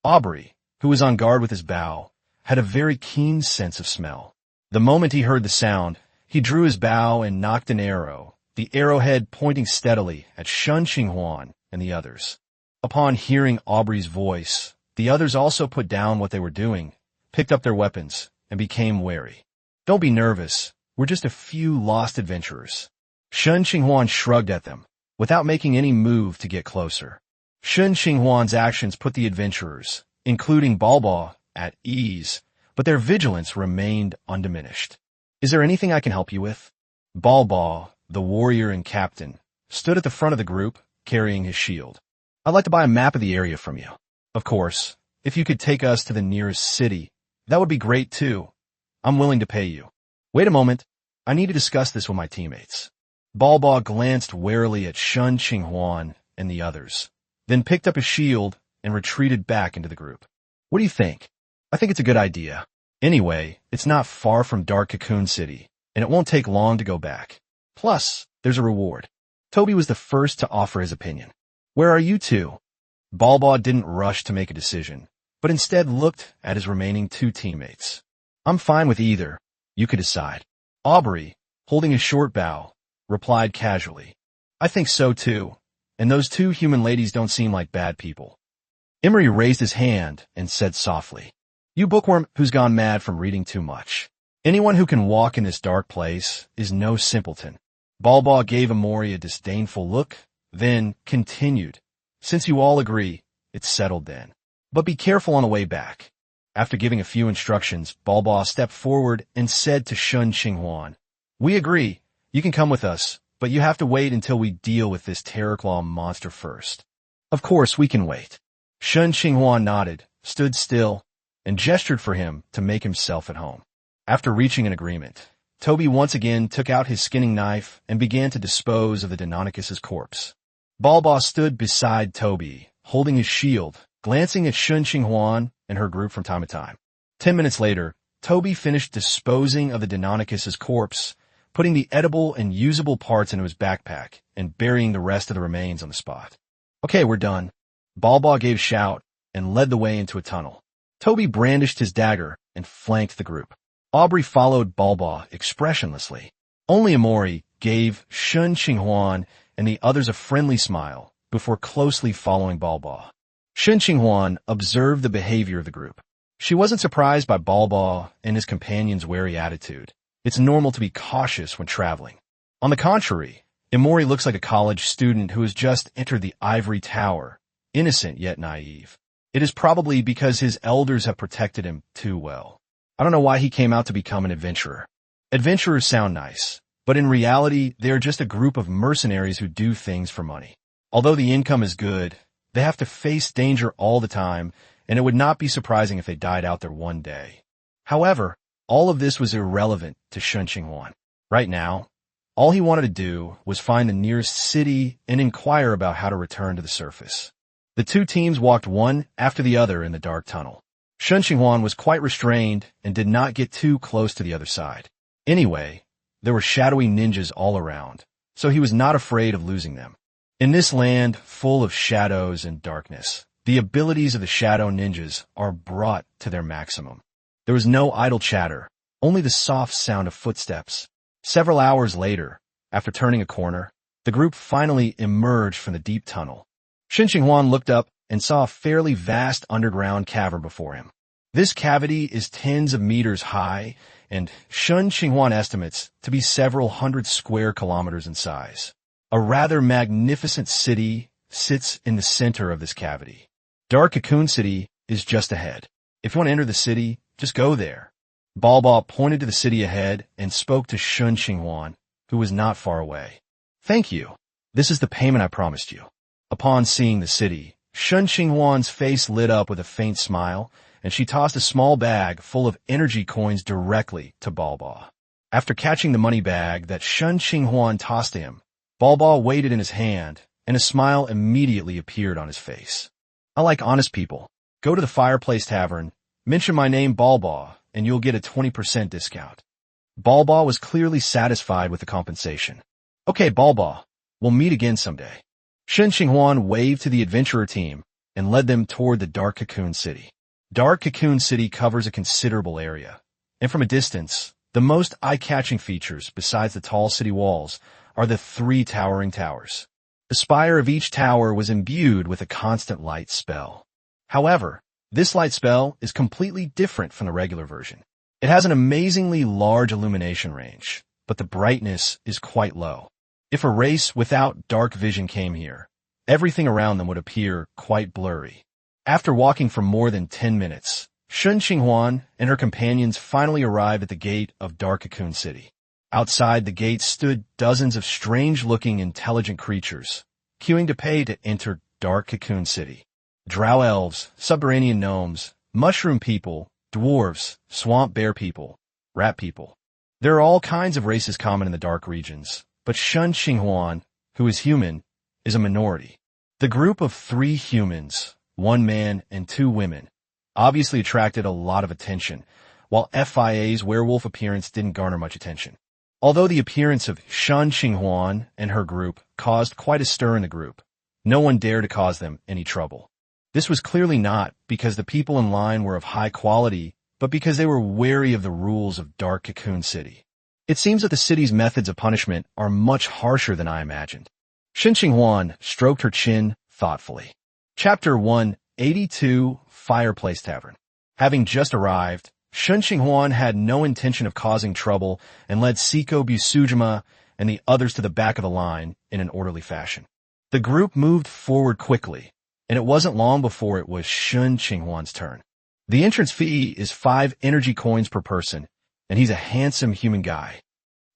Aubrey, who was on guard with his bow, had a very keen sense of smell. The moment he heard the sound, he drew his bow and nocked an arrow, the arrowhead pointing steadily at Shen Qinghuan and the others. Upon hearing Aubrey's voice, the others also put down what they were doing, picked up their weapons, and became wary. Don't be nervous, we're just a few lost adventurers. Shen Qinghuan shrugged at them, without making any move to get closer. Shen Qinghuan's actions put the adventurers, including Balba, at ease, but their vigilance remained undiminished. Is there anything I can help you with? Balba, the warrior and captain, stood at the front of the group, carrying his shield. I'd like to buy a map of the area from you. Of course, if you could take us to the nearest city, that would be great too. I'm willing to pay you. Wait a moment. I need to discuss this with my teammates. Balba glanced warily at Shen Qinghuan and the others, then picked up his shield and retreated back into the group. What do you think? I think it's a good idea. Anyway, it's not far from Dark Cocoon City, and it won't take long to go back. Plus, there's a reward. Toby was the first to offer his opinion. Where are you two? Balba didn't rush to make a decision, but instead looked at his remaining two teammates. I'm fine with either. You could decide. Aubrey, holding a short bow, replied casually. I think so too, and those two human ladies don't seem like bad people. Emery raised his hand and said softly, You bookworm who's gone mad from reading too much. Anyone who can walk in this dark place is no simpleton. Balba gave Amori a disdainful look, then continued. Since you all agree, it's settled then. But be careful on the way back. After giving a few instructions, Balba stepped forward and said to Shen Qinghuan, We agree. You can come with us, but you have to wait until we deal with this Terrorclaw monster first. Of course, we can wait. Shen Qinghuan nodded, stood still, and gestured for him to make himself at home. After reaching an agreement, Toby once again took out his skinning knife and began to dispose of the Deinonychus's corpse. Balba stood beside Toby, holding his shield, glancing at Shen Qinghuan and her group from time to time. 10 minutes later, Toby finished disposing of the Deinonychus's corpse, putting the edible and usable parts into his backpack and burying the rest of the remains on the spot. Okay, we're done. Balba gave a shout and led the way into a tunnel. Toby brandished his dagger and flanked the group. Aubrey followed Balba expressionlessly. Only Amori gave Shen Qinghuan and the others a friendly smile before closely following Balba. Shen Qinghuan observed the behavior of the group. She wasn't surprised by Balba and his companion's wary attitude. It's normal to be cautious when traveling. On the contrary, Amori looks like a college student who has just entered the ivory tower, innocent yet naive. It is probably because his elders have protected him too well. I don't know why he came out to become an adventurer. Adventurers sound nice, but in reality, they are just a group of mercenaries who do things for money. Although the income is good, they have to face danger all the time, and it would not be surprising if they died out there one day. However, all of this was irrelevant to Shen Qinghuan. Right now, all he wanted to do was find the nearest city and inquire about how to return to the surface. The two teams walked one after the other in the dark tunnel. Shen Qinghuan was quite restrained and did not get too close to the other side. Anyway, there were shadowy ninjas all around, so he was not afraid of losing them. In this land full of shadows and darkness, the abilities of the shadow ninjas are brought to their maximum. There was no idle chatter, only the soft sound of footsteps. Several hours later, after turning a corner, the group finally emerged from the deep tunnel. Shen Qinghuan looked up and saw a fairly vast underground cavern before him. This cavity is tens of meters high and Shen Qinghuan estimates to be several hundred square kilometers in size. A rather magnificent city sits in the center of this cavity. Dark Cocoon City is just ahead. If you want to enter the city, just go there. Balba pointed to the city ahead and spoke to Shen Qinghuan, who was not far away. Thank you. This is the payment I promised you. Upon seeing the city, Shen Qinghuan's face lit up with a faint smile, and she tossed a small bag full of energy coins directly to Balba. After catching the money bag that Shen Qinghuan tossed to him, Balba weighed it in his hand, and a smile immediately appeared on his face. I like honest people. Go to the Fireplace Tavern, mention my name Balba, and you'll get a 20% discount. Balba was clearly satisfied with the compensation. Okay, Balba, we'll meet again someday. Shen Qinghuan waved to the adventurer team and led them toward the Dark Cocoon City. Dark Cocoon City covers a considerable area, and from a distance, the most eye-catching features, besides the tall city walls, are the 3 towering towers. The spire of each tower was imbued with a constant light spell. However, this light spell is completely different from the regular version. It has an amazingly large illumination range, but the brightness is quite low. If a race without dark vision came here, everything around them would appear quite blurry. After walking for more than 10 minutes, Shen Qinghuan and her companions finally arrived at the gate of Dark Cocoon City. Outside the gate stood dozens of strange-looking intelligent creatures, queuing to pay to enter Dark Cocoon City. Drow elves, subterranean gnomes, mushroom people, dwarves, swamp bear people, rat people. There are all kinds of races common in the dark regions, but Shen Qinghuan, who is human, is a minority. The group of 3 humans, 1 man and 2 women, obviously attracted a lot of attention, while FIA's werewolf appearance didn't garner much attention. Although the appearance of Shen Qinghuan and her group caused quite a stir in the group, no one dared to cause them any trouble. This was clearly not because the people in line were of high quality, but because they were wary of the rules of Dark Cocoon City. It seems that the city's methods of punishment are much harsher than I imagined. Shen Qinghuan stroked her chin thoughtfully. Chapter 182, Fireplace Tavern. Having just arrived, Shen Qinghuan had no intention of causing trouble and led Siko Busujima and the others to the back of the line in an orderly fashion. The group moved forward quickly, and it wasn't long before it was Shen Qinghuan's turn. The entrance fee is 5 energy coins per person, and he's a handsome human guy.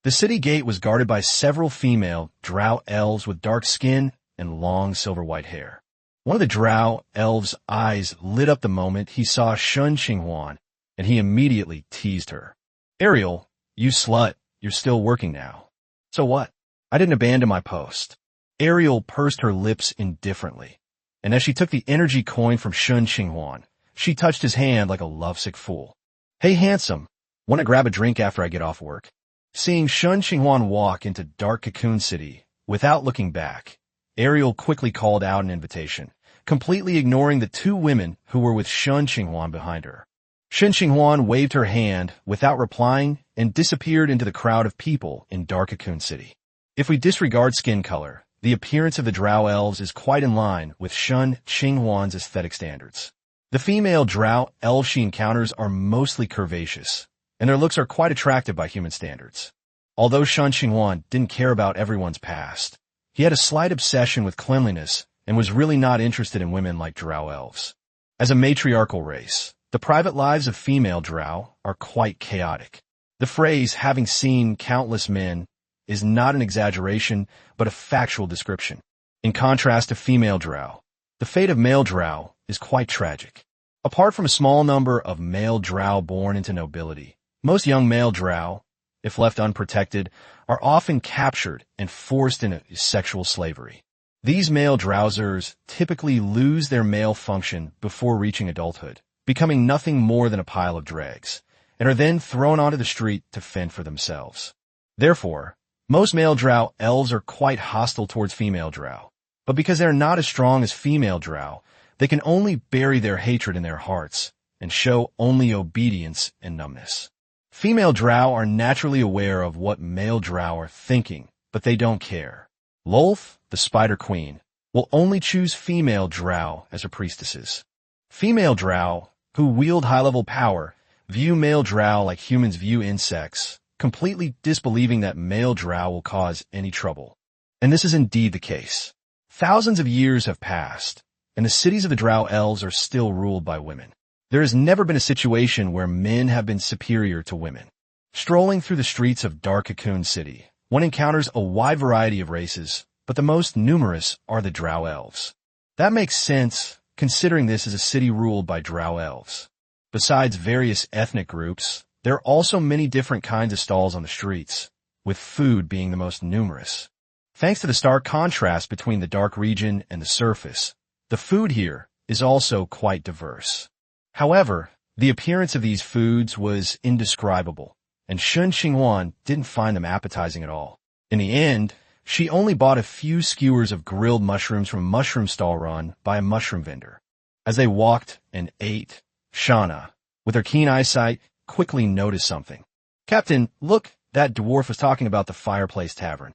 The city gate was guarded by several female drow elves with dark skin and long silver-white hair. One of the drow elves' eyes lit up the moment he saw Shen Qinghuan, and he immediately teased her. "Ariel, you slut, you're still working now." "So what? I didn't abandon my post." Ariel pursed her lips indifferently, and as she took the energy coin from Shen Qinghuan, she touched his hand like a lovesick fool. "Hey, handsome, want to grab a drink after I get off work?" Seeing Shen Qinghuan walk into Dark Cocoon City without looking back, Ariel quickly called out an invitation, completely ignoring the 2 women who were with Shen Qinghuan behind her. Shen Qinghuan waved her hand without replying and disappeared into the crowd of people in Dark Cocoon City. If we disregard skin color, the appearance of the drow elves is quite in line with Shen Qinghuan's aesthetic standards. The female drow elves she encounters are mostly curvaceous, and their looks are quite attractive by human standards. Although Shen Qinghuan didn't care about everyone's past, he had a slight obsession with cleanliness and was really not interested in women like drow elves. As a matriarchal race, the private lives of female drow are quite chaotic. The phrase "having seen countless men" is not an exaggeration, but a factual description. In contrast to female drow, the fate of male drow is quite tragic. Apart from a small number of male drow born into nobility, most young male drow, if left unprotected, are often captured and forced into sexual slavery. These male drowsers typically lose their male function before reaching adulthood, becoming nothing more than a pile of dregs, and are then thrown onto the street to fend for themselves. Therefore, most male drow elves are quite hostile towards female drow, but because they are not as strong as female drow, they can only bury their hatred in their hearts and show only obedience and numbness. Female drow are naturally aware of what male drow are thinking, but they don't care. Lolth, the Spider Queen, will only choose female drow as her priestesses. Female drow, who wield high-level power, view male drow like humans view insects, completely disbelieving that male drow will cause any trouble. And this is indeed the case. Thousands of years have passed, and the cities of the drow elves are still ruled by women. There has never been a situation where men have been superior to women. Strolling through the streets of Dark Cocoon City, one encounters a wide variety of races, but the most numerous are the drow elves. That makes sense, considering this is a city ruled by drow elves. Besides various ethnic groups, there are also many different kinds of stalls on the streets, with food being the most numerous. Thanks to the stark contrast between the dark region and the surface, the food here is also quite diverse. However, the appearance of these foods was indescribable, and Shen Qinghuan didn't find them appetizing at all. In the end, she only bought a few skewers of grilled mushrooms from a mushroom stall run by a mushroom vendor. As they walked and ate, Shauna, with her keen eyesight, quickly noticed something. "Captain, look, that dwarf was talking about the Fireplace Tavern."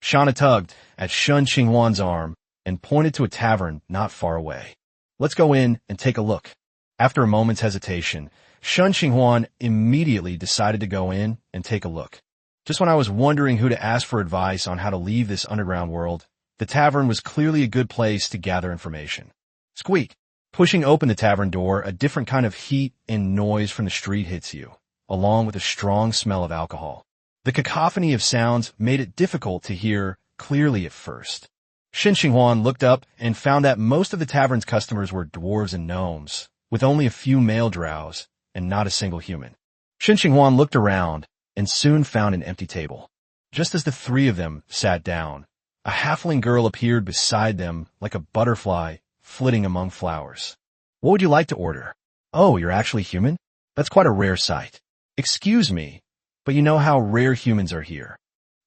Shauna tugged at Shen Qinghuan's arm and pointed to a tavern not far away. "Let's go in and take a look." After a moment's hesitation, Shen Qinghuan immediately decided to go in and take a look. Just when I was wondering who to ask for advice on how to leave this underground world, the tavern was clearly a good place to gather information. Squeak! Pushing open the tavern door, a different kind of heat and noise from the street hits you, along with a strong smell of alcohol. The cacophony of sounds made it difficult to hear clearly at first. Shen Qinghuan looked up and found that most of the tavern's customers were dwarves and gnomes, with only a few male drows and not a single human. Shen Qinghuan looked around and soon found an empty table. Just as the 3 of them sat down, a halfling girl appeared beside them like a butterfly flitting among flowers. "What would you like to order?" "Oh, you're actually human? That's quite a rare sight." "Excuse me, but you know how rare humans are here."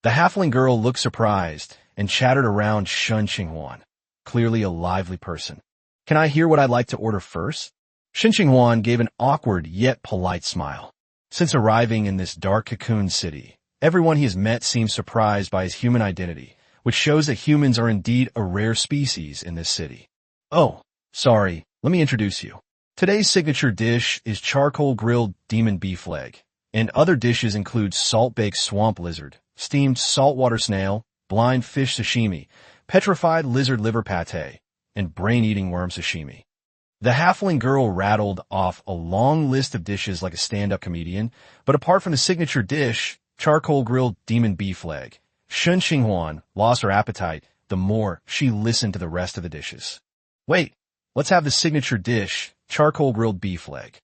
The halfling girl looked surprised and chattered around Shen Qinghuan, clearly a lively person. Can I hear what I'd like to order first? Shen Qinghuan gave an awkward yet polite smile. Since arriving in this dark cocoon city, everyone he has met seems surprised by his human identity, which shows that humans are indeed a rare species in this city. Oh, sorry, let me introduce you. Today's signature dish is charcoal-grilled demon beef leg, and other dishes include salt-baked swamp lizard, steamed saltwater snail, blind fish sashimi, petrified lizard liver pate, and brain-eating worm sashimi. The halfling girl rattled off a long list of dishes like a stand-up comedian, but apart from the signature dish, charcoal-grilled demon beef leg, Shen Qinghuan lost her appetite the more she listened to the rest of the dishes. Wait, let's have the signature dish, charcoal-grilled beef leg.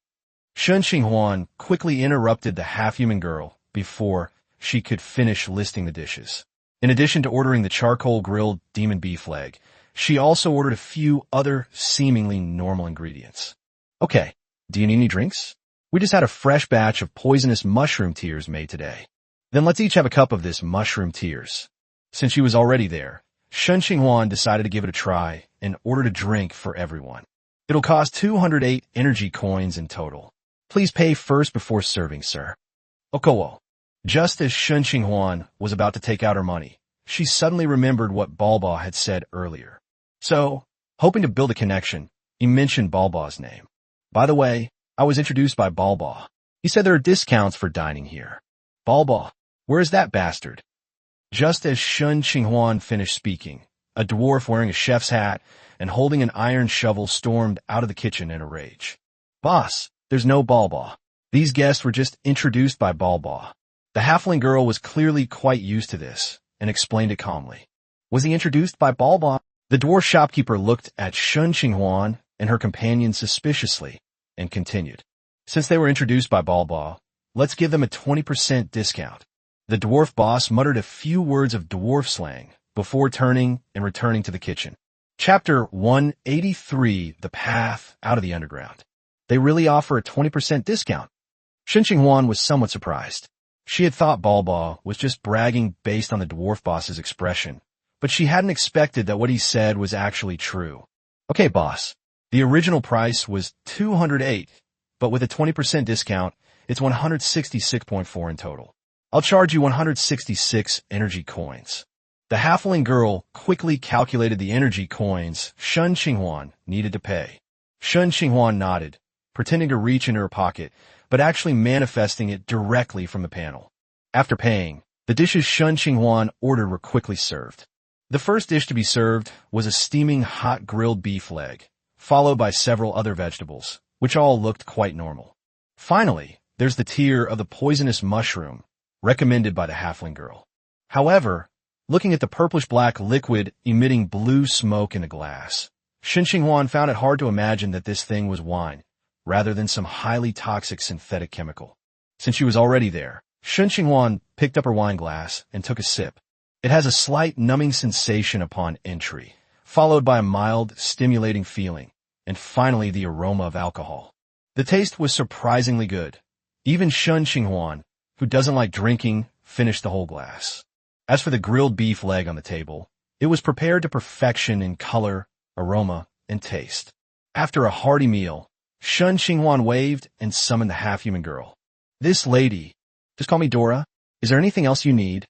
Shen Qinghuan quickly interrupted the half-human girl before she could finish listing the dishes. In addition to ordering the charcoal-grilled demon beef leg, she also ordered a few other seemingly normal ingredients. Okay, do you need any drinks? We just had a fresh batch of poisonous mushroom tears made today. Then let's each have a cup of this mushroom tears. Since she was already there, Shen Qinghuan decided to give it a try and ordered a drink for everyone. It'll cost 208 energy coins in total. Please pay first before serving, sir. Okowo. Just as Shen Qinghuan was about to take out her money, she suddenly remembered what Balba had said earlier. So, hoping to build a connection, he mentioned Balba's name. By the way, I was introduced by Balba. He said there are discounts for dining here. Balba, where is that bastard? Just as Shen Qinghuan finished speaking, a dwarf wearing a chef's hat and holding an iron shovel stormed out of the kitchen in a rage. Boss, there's no Balba. These guests were just introduced by Balba. The halfling girl was clearly quite used to this and explained it calmly. Was he introduced by Balba? The dwarf shopkeeper looked at Shen Qinghuan and her companion suspiciously and continued. Since they were introduced by Balba, let's give them a 20% discount. The dwarf boss muttered a few words of dwarf slang before turning and returning to the kitchen. Chapter 183, The Path Out of the Underground. They really offer a 20% discount. Shen Qinghuan was somewhat surprised. She had thought Balba was just bragging based on the dwarf boss's expression, but she hadn't expected that what he said was actually true. Okay, boss. The original price was 208, but with a 20% discount, it's 166.4 in total. I'll charge you 166 energy coins. The halfling girl quickly calculated the energy coins Shen Qinghuan needed to pay. Shen Qinghuan nodded, pretending to reach into her pocket, but actually manifesting it directly from the panel. After paying, the dishes Shen Qinghuan ordered were quickly served. The first dish to be served was a steaming hot grilled beef leg, followed by several other vegetables, which all looked quite normal. Finally, there's the tier of the poisonous mushroom, recommended by the halfling girl. However, looking at the purplish-black liquid emitting blue smoke in the glass, Shen Qinghuan found it hard to imagine that this thing was wine, rather than some highly toxic synthetic chemical. Since she was already there, Shen Qinghuan picked up her wine glass and took a sip. It has a slight numbing sensation upon entry, followed by a mild, stimulating feeling, and finally the aroma of alcohol. The taste was surprisingly good. Even Shen Qinghuan, who doesn't like drinking, finished the whole glass. As for the grilled beef leg on the table, it was prepared to perfection in color, aroma, and taste. After a hearty meal, Shen Qinghuan waved and summoned the half-human girl. This lady, just call me Dora. Is there anything else you need?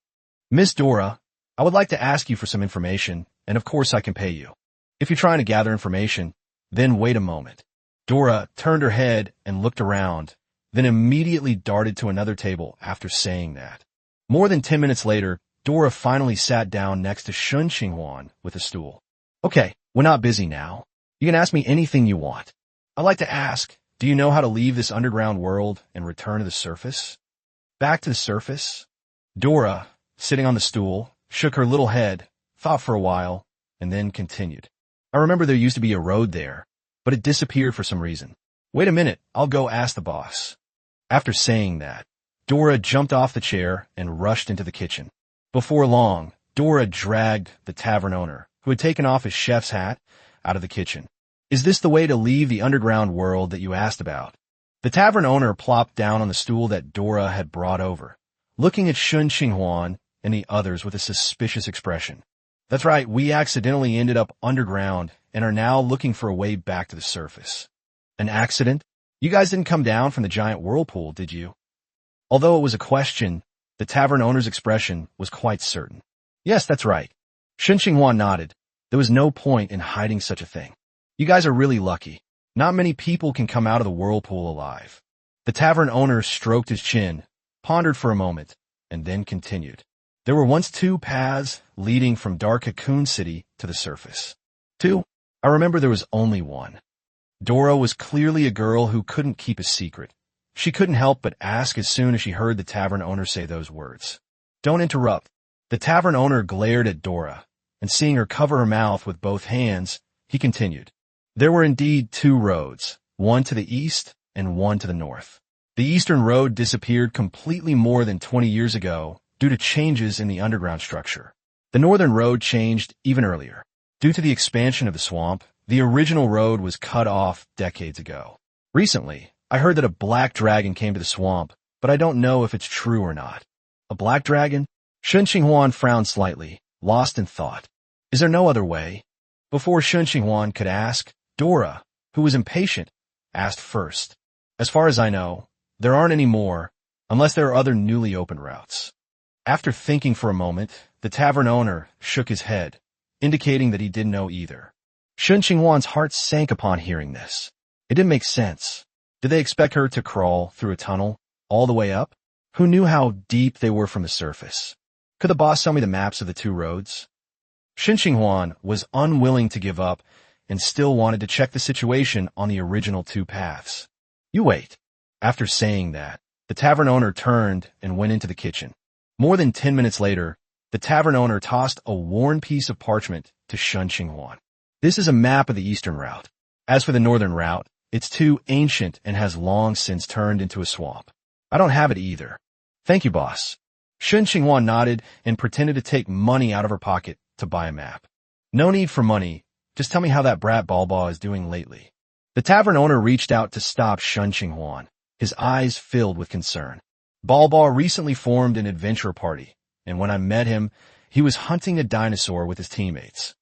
Miss Dora, I would like to ask you for some information, and of course I can pay you. If you're trying to gather information, then wait a moment. Dora turned her head and looked around, then immediately darted to another table after saying that. More than 10 minutes later, Dora finally sat down next to Shen Qinghuan with a stool. Okay, we're not busy now. You can ask me anything you want. I'd like to ask, do you know how to leave this underground world and return to the surface? Back to the surface? Dora, sitting on the stool, shook her little head, thought for a while, and then continued. I remember there used to be a road there, but it disappeared for some reason. Wait a minute, I'll go ask the boss. After saying that, Dora jumped off the chair and rushed into the kitchen. Before long, Dora dragged the tavern owner, who had taken off his chef's hat, out of the kitchen. Is this the way to leave the underground world that you asked about? The tavern owner plopped down on the stool that Dora had brought over, looking at Shen Qinghuan and the others with a suspicious expression. That's right, we accidentally ended up underground and are now looking for a way back to the surface. An accident? You guys didn't come down from the giant whirlpool, did you? Although it was a question, the tavern owner's expression was quite certain. Yes, that's right. Shen Qinghuan nodded. There was no point in hiding such a thing. You guys are really lucky. Not many people can come out of the whirlpool alive. The tavern owner stroked his chin, pondered for a moment, and then continued. There were once two paths leading from Dark Cocoon City to the surface. Two? I remember there was only one. Dora was clearly a girl who couldn't keep a secret. She couldn't help but ask as soon as she heard the tavern owner say those words. Don't interrupt. The tavern owner glared at Dora, and seeing her cover her mouth with both hands, he continued. There were indeed two roads, one to the east and one to the north. The eastern road disappeared completely more than 20 years ago due to changes in the underground structure. The northern road changed even earlier. Due to the expansion of the swamp, the original road was cut off decades ago. Recently, I heard that a black dragon came to the swamp, but I don't know if it's true or not. A black dragon? Shen Qinghuan frowned slightly, lost in thought. Is there no other way? Before Shen Qinghuan could ask, Dora, who was impatient, asked first. As far as I know, there aren't any more, unless there are other newly opened routes. After thinking for a moment, the tavern owner shook his head, indicating that he didn't know either. Shen Qinghuan's heart sank upon hearing this. It didn't make sense. Did they expect her to crawl through a tunnel all the way up? Who knew how deep they were from the surface? Could the boss sell me the maps of the two roads? Shen Qinghuan was unwilling to give up and still wanted to check the situation on the original two paths. You wait. After saying that, the tavern owner turned and went into the kitchen. More than 10 minutes later, the tavern owner tossed a worn piece of parchment to Shen Qinghuan. This is a map of the eastern route. As for the northern route, it's too ancient and has long since turned into a swamp. I don't have it either. Thank you, boss. Shen Qinghuan nodded and pretended to take money out of her pocket to buy a map. No need for money. Just tell me how that brat Balba is doing lately. The tavern owner reached out to stop Shen Qinghuan, his eyes filled with concern. Balba recently formed an adventure party, and when I met him, he was hunting a dinosaur with his teammates.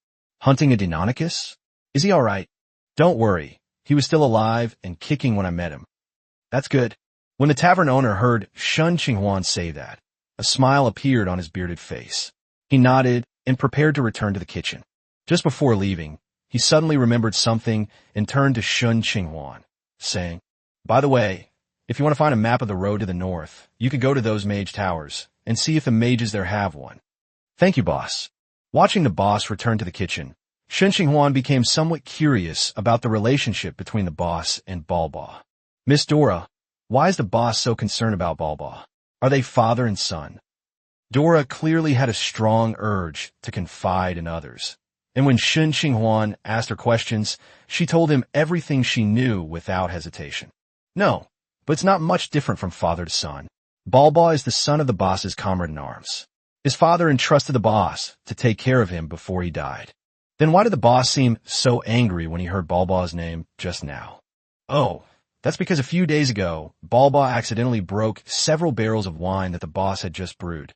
Hunting a Deinonychus? Is he all right? Don't worry. He was still alive and kicking when I met him. That's good. When the tavern owner heard Shen Qinghuan say that, a smile appeared on his bearded face. He nodded and prepared to return to the kitchen. Just before leaving, he suddenly remembered something and turned to Shen Qinghuan, saying, By the way, if you want to find a map of the road to the north, you could go to those mage towers and see if the mages there have one. Thank you, boss. Watching the boss return to the kitchen, Shen Qinghuan became somewhat curious about the relationship between the boss and Balba. Miss Dora, why is the boss so concerned about Balba? Are they father and son? Dora clearly had a strong urge to confide in others, and when Shen Qinghuan asked her questions, she told him everything she knew without hesitation. No, but it's not much different from father to son. Balba is the son of the boss's comrade-in-arms. His father entrusted the boss to take care of him before he died. Then why did the boss seem so angry when he heard Balba's name just now? Oh, that's because a few days ago, Balba accidentally broke several barrels of wine that the boss had just brewed.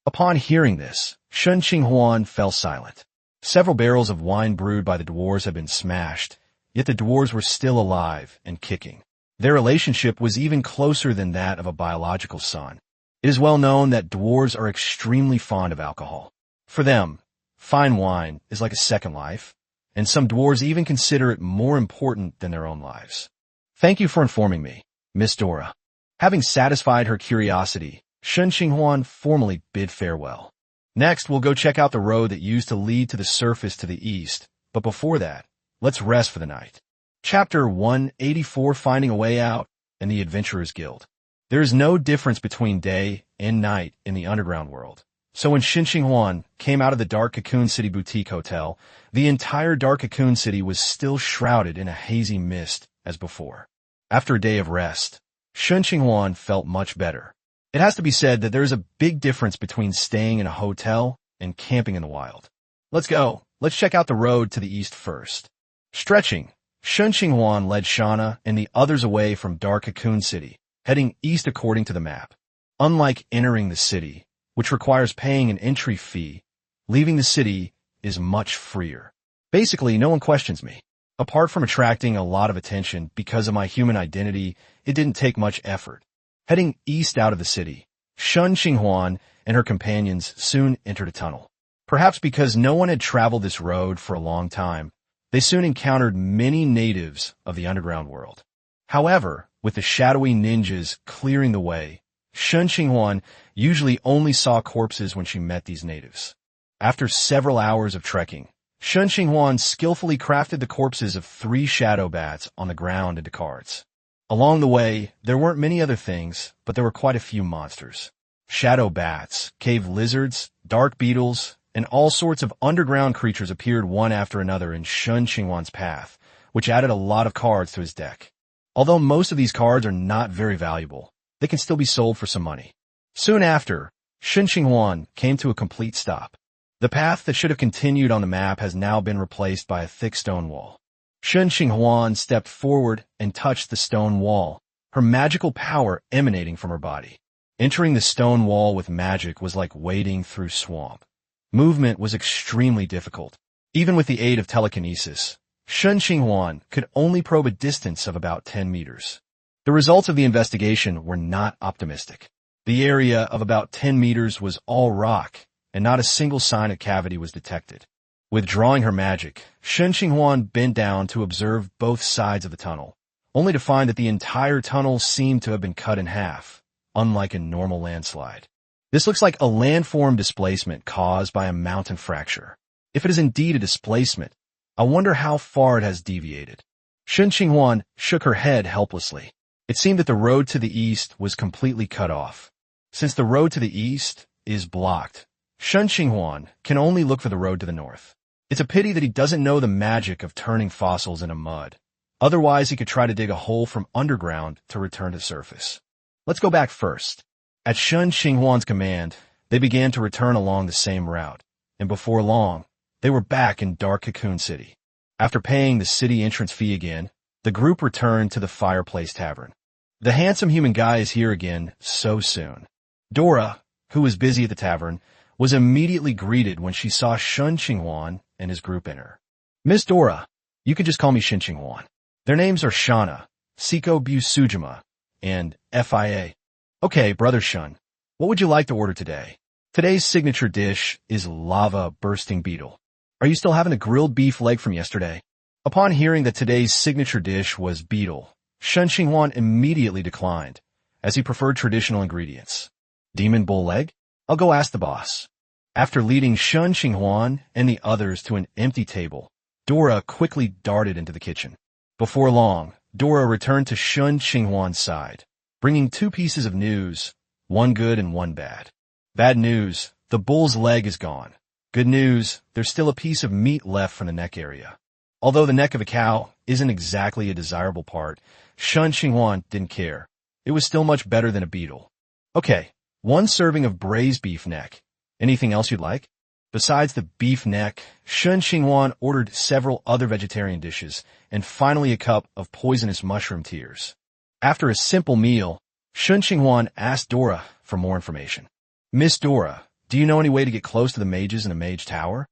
Upon hearing this, Shen Qinghuan fell silent. Several barrels of wine brewed by the dwarves had been smashed, yet the dwarves were still alive and kicking. Their relationship was even closer than that of a biological son. It is well known that dwarves are extremely fond of alcohol. For them, fine wine is like a second life, and some dwarves even consider it more important than their own lives. Thank you for informing me, Miss Dora. Having satisfied her curiosity, Shen Qinghuan formally bid farewell. Next, we'll go check out the road that used to lead to the surface to the east, but before that, let's rest for the night. Chapter 184, Finding a Way Out, and the Adventurers Guild. There is no difference between day and night in the underground world. So when Shen Qinghuan came out of the Dark Cocoon City boutique hotel, the entire Dark Cocoon City was still shrouded in a hazy mist as before. After a day of rest, Shen Qinghuan felt much better. It has to be said that there is a big difference between staying in a hotel and camping in the wild. Let's go. Let's check out the road to the east first. Stretching, Shen Qinghuan led Shauna and the others away from Dark Cocoon City, heading east according to the map. Unlike entering the city, which requires paying an entry fee, leaving the city is much freer. Basically, no one questions me. Apart from attracting a lot of attention because of my human identity, it didn't take much effort. Heading east out of the city, Shen Qinghuan and her companions soon entered a tunnel. Perhaps because no one had traveled this road for a long time, they soon encountered many natives of the underground world. However, with the shadowy ninjas clearing the way, Shen Qinghuan usually only saw corpses when she met these natives. After several hours of trekking, Shen Qinghuan skillfully crafted the corpses of 3 shadow bats on the ground into cards. Along the way, there weren't many other things, but there were quite a few monsters. Shadow bats, cave lizards, dark beetles, and all sorts of underground creatures appeared one after another in Shen Qinghuan's path, which added a lot of cards to his deck. Although most of these cards are not very valuable, they can still be sold for some money. Soon after, Shen Qinghuan came to a complete stop. The path that should have continued on the map has now been replaced by a thick stone wall. Shen Qinghuan stepped forward and touched the stone wall, her magical power emanating from her body. Entering the stone wall with magic was like wading through swamp. Movement was extremely difficult. Even with the aid of telekinesis, Shen Qinghuan could only probe a distance of about 10 meters. The results of the investigation were not optimistic. The area of about 10 meters was all rock, and not a single sign of cavity was detected. Withdrawing her magic, Shen Qinghuan bent down to observe both sides of the tunnel, only to find that the entire tunnel seemed to have been cut in half, unlike a normal landslide. This looks like a landform displacement caused by a mountain fracture. If it is indeed a displacement, I wonder how far it has deviated. Shen Qinghuan shook her head helplessly. It seemed that the road to the east was completely cut off. Since the road to the east is blocked, Shen Qinghuan can only look for the road to the north. It's a pity that he doesn't know the magic of turning fossils into mud. Otherwise, he could try to dig a hole from underground to return to surface. Let's go back first. At Shen Qinghuan's command, they began to return along the same route, and before long, they were back in Dark Cocoon City. After paying the city entrance fee again, the group returned to the Fireplace Tavern. The handsome human guy is here again so soon. Dora, who was busy at the tavern, was immediately greeted when she saw Shen Qinghuan and his group enter. Miss Dora, you can just call me Shen Qinghuan. Their names are Shana, Siko Bu Sujima, and FIA. Okay, Brother Shen, what would you like to order today? Today's signature dish is lava bursting beetle. Are you still having the grilled beef leg from yesterday? Upon hearing that today's signature dish was beetle, Shen Qinghuan immediately declined, as he preferred traditional ingredients. Demon bull leg? I'll go ask the boss. After leading Shen Qinghuan and the others to an empty table, Dora quickly darted into the kitchen. Before long, Dora returned to Shen Qinghuan's side, bringing 2 pieces of news, one good and one bad. Bad news, the bull's leg is gone. Good news, there's still a piece of meat left from the neck area. Although the neck of a cow isn't exactly a desirable part, Shen Qinghuan didn't care. It was still much better than a beetle. Okay, 1 serving of braised beef neck. Anything else you'd like? Besides the beef neck, Shen Qinghuan ordered several other vegetarian dishes, and finally a cup of poisonous mushroom tears. After a simple meal, Shen Qinghuan asked Dora for more information. Miss Dora, do you know any way to get close to the mages in the mage tower?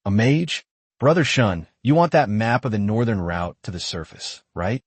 A mage? Brother Shen, you want that map of the northern route to the surface, right?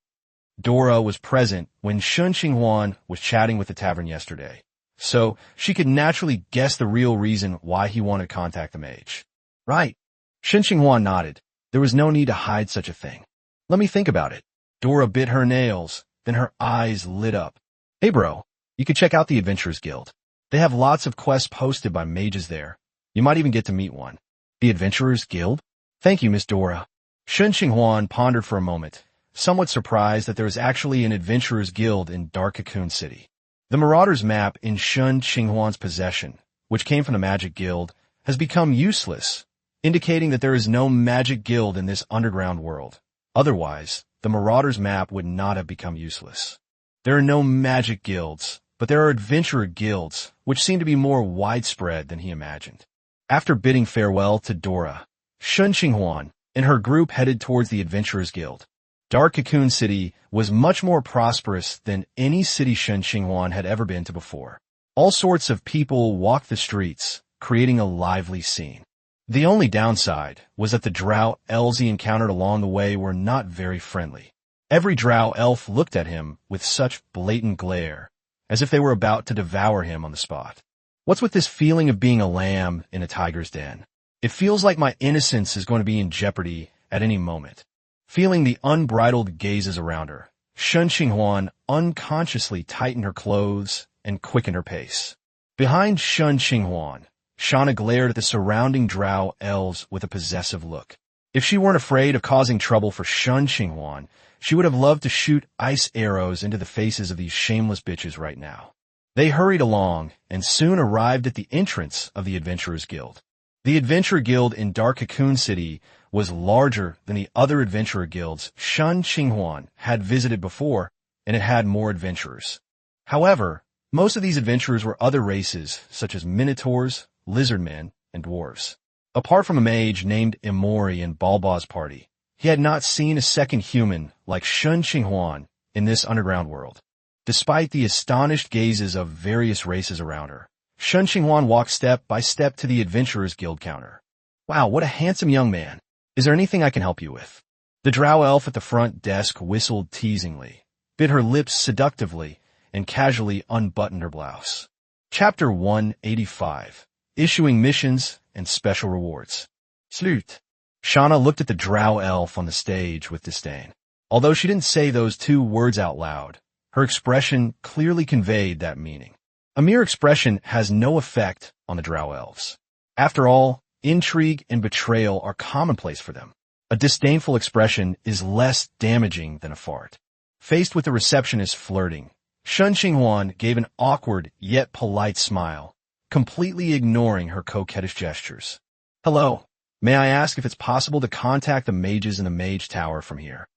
Dora was present when Shen Qinghuan was chatting with the tavern yesterday, so she could naturally guess the real reason why he wanted to contact the mage. Right. Shen Qinghuan nodded. There was no need to hide such a thing. Let me think about it. Dora bit her nails, then her eyes lit up. Hey bro, you could check out the Adventurers Guild. They have lots of quests posted by mages there. You might even get to meet one. The Adventurers Guild? Thank you, Miss Dora. Shen Qinghuan pondered for a moment, somewhat surprised that there is actually an Adventurers Guild in Dark Cocoon City. The Marauders map in Shen Qinghuan's possession, which came from the Magic Guild, has become useless, indicating that there is no Magic Guild in this underground world. Otherwise, the Marauders map would not have become useless. There are no Magic Guilds, but there are Adventurer Guilds, which seem to be more widespread than he imagined. After bidding farewell to Dora, Shen Qinghuan and her group headed towards the Adventurers Guild. Dark Cocoon City was much more prosperous than any city Shen Qinghuan had ever been to before. All sorts of people walked the streets, creating a lively scene. The only downside was that the drow elves he encountered along the way were not very friendly. Every drow elf looked at him with such blatant glare, as if they were about to devour him on the spot. What's with this feeling of being a lamb in a tiger's den? It feels like my innocence is going to be in jeopardy at any moment. Feeling the unbridled gazes around her, Shen Qinghuan unconsciously tightened her clothes and quickened her pace. Behind Shen Qinghuan, Shauna glared at the surrounding drow elves with a possessive look. If she weren't afraid of causing trouble for Shen Qinghuan, she would have loved to shoot ice arrows into the faces of these shameless bitches right now. They hurried along and soon arrived at the entrance of the Adventurers Guild. The Adventurer Guild in Dark Cocoon City was larger than the other adventurer guilds Shen Qinghuan had visited before, and it had more adventurers. However, most of these adventurers were other races, such as minotaurs, lizardmen, and dwarves. Apart from a mage named Emori in Balba's party, he had not seen a second human like Shen Qinghuan in this underground world. Despite the astonished gazes of various races around her, Shen Qinghuan walked step by step to the Adventurers Guild counter. Wow, what a handsome young man. Is there anything I can help you with? The drow elf at the front desk whistled teasingly, bit her lips seductively, and casually unbuttoned her blouse. Chapter 185. Issuing Missions and Special Rewards. Slut. Shauna looked at the drow elf on the stage with disdain. Although she didn't say those two words out loud, her expression clearly conveyed that meaning. A mere expression has no effect on the drow elves. After all, intrigue and betrayal are commonplace for them. A disdainful expression is less damaging than a fart. Faced with the receptionist flirting, Shen Qinghuan gave an awkward yet polite smile, completely ignoring her coquettish gestures. Hello, may I ask if it's possible to contact the mages in the Mage Tower from here?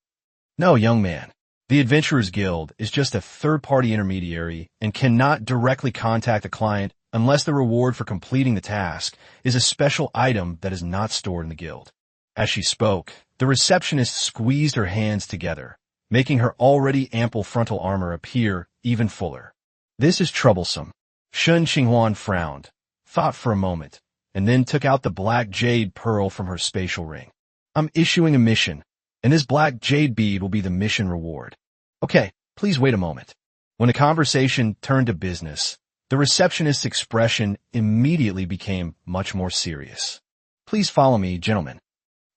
No, young man. The Adventurers Guild is just a third-party intermediary and cannot directly contact a client unless the reward for completing the task is a special item that is not stored in the guild. As she spoke, the receptionist squeezed her hands together, making her already ample frontal armor appear even fuller. This is troublesome. Shen Qinghuan frowned, thought for a moment, and then took out the black jade pearl from her spatial ring. I'm issuing a mission, and this black jade bead will be the mission reward. Okay, please wait a moment. When the conversation turned to business, the receptionist's expression immediately became much more serious. Please follow me, gentlemen.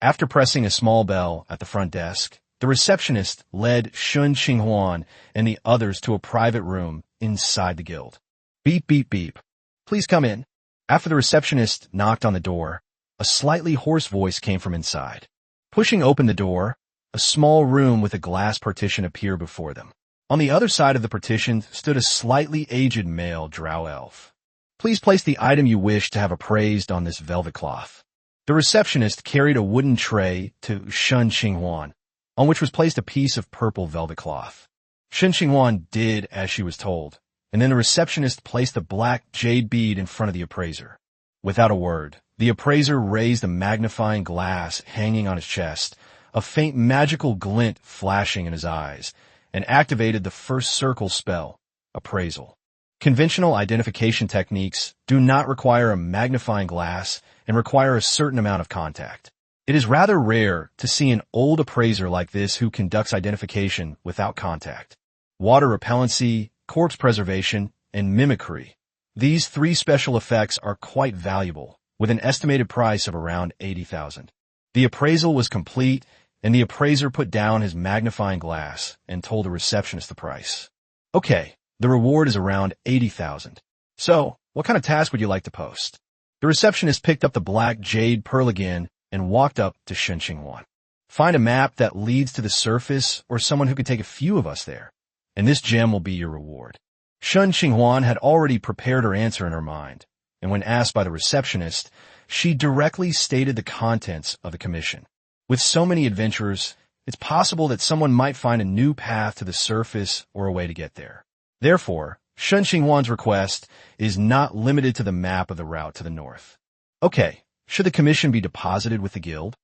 After pressing a small bell at the front desk, the receptionist led Shen Qinghuan and the others to a private room inside the guild. Beep, beep, beep. Please come in. After the receptionist knocked on the door, a slightly hoarse voice came from inside. Pushing open the door, a small room with a glass partition appeared before them. On the other side of the partition stood a slightly aged male drow elf. Please place the item you wish to have appraised on this velvet cloth. The receptionist carried a wooden tray to Shen Qinghuan, on which was placed a piece of purple velvet cloth. Shen Qinghuan did as she was told, and then the receptionist placed a black jade bead in front of the appraiser. Without a word, the appraiser raised a magnifying glass hanging on his chest, a faint magical glint flashing in his eyes, and activated the first circle spell, appraisal. Conventional identification techniques do not require a magnifying glass and require a certain amount of contact. It is rather rare to see an old appraiser like this who conducts identification without contact. Water repellency, corpse preservation, and mimicry. These three special effects are quite valuable, with an estimated price of around 80,000. The appraisal was complete, and the appraiser put down his magnifying glass and told the receptionist the price. Okay, the reward is around 80,000. So, what kind of task would you like to post? The receptionist picked up the black jade pearl again and walked up to Shen Qinghuan. Find a map that leads to the surface or someone who can take a few of us there, and this gem will be your reward. Shen Qinghuan had already prepared her answer in her mind, and when asked by the receptionist, she directly stated the contents of the commission. With so many adventurers, it's possible that someone might find a new path to the surface or a way to get there. Therefore, Shen Qinghuan's request is not limited to the map of the route to the north. Okay, should the commission be deposited with the guild?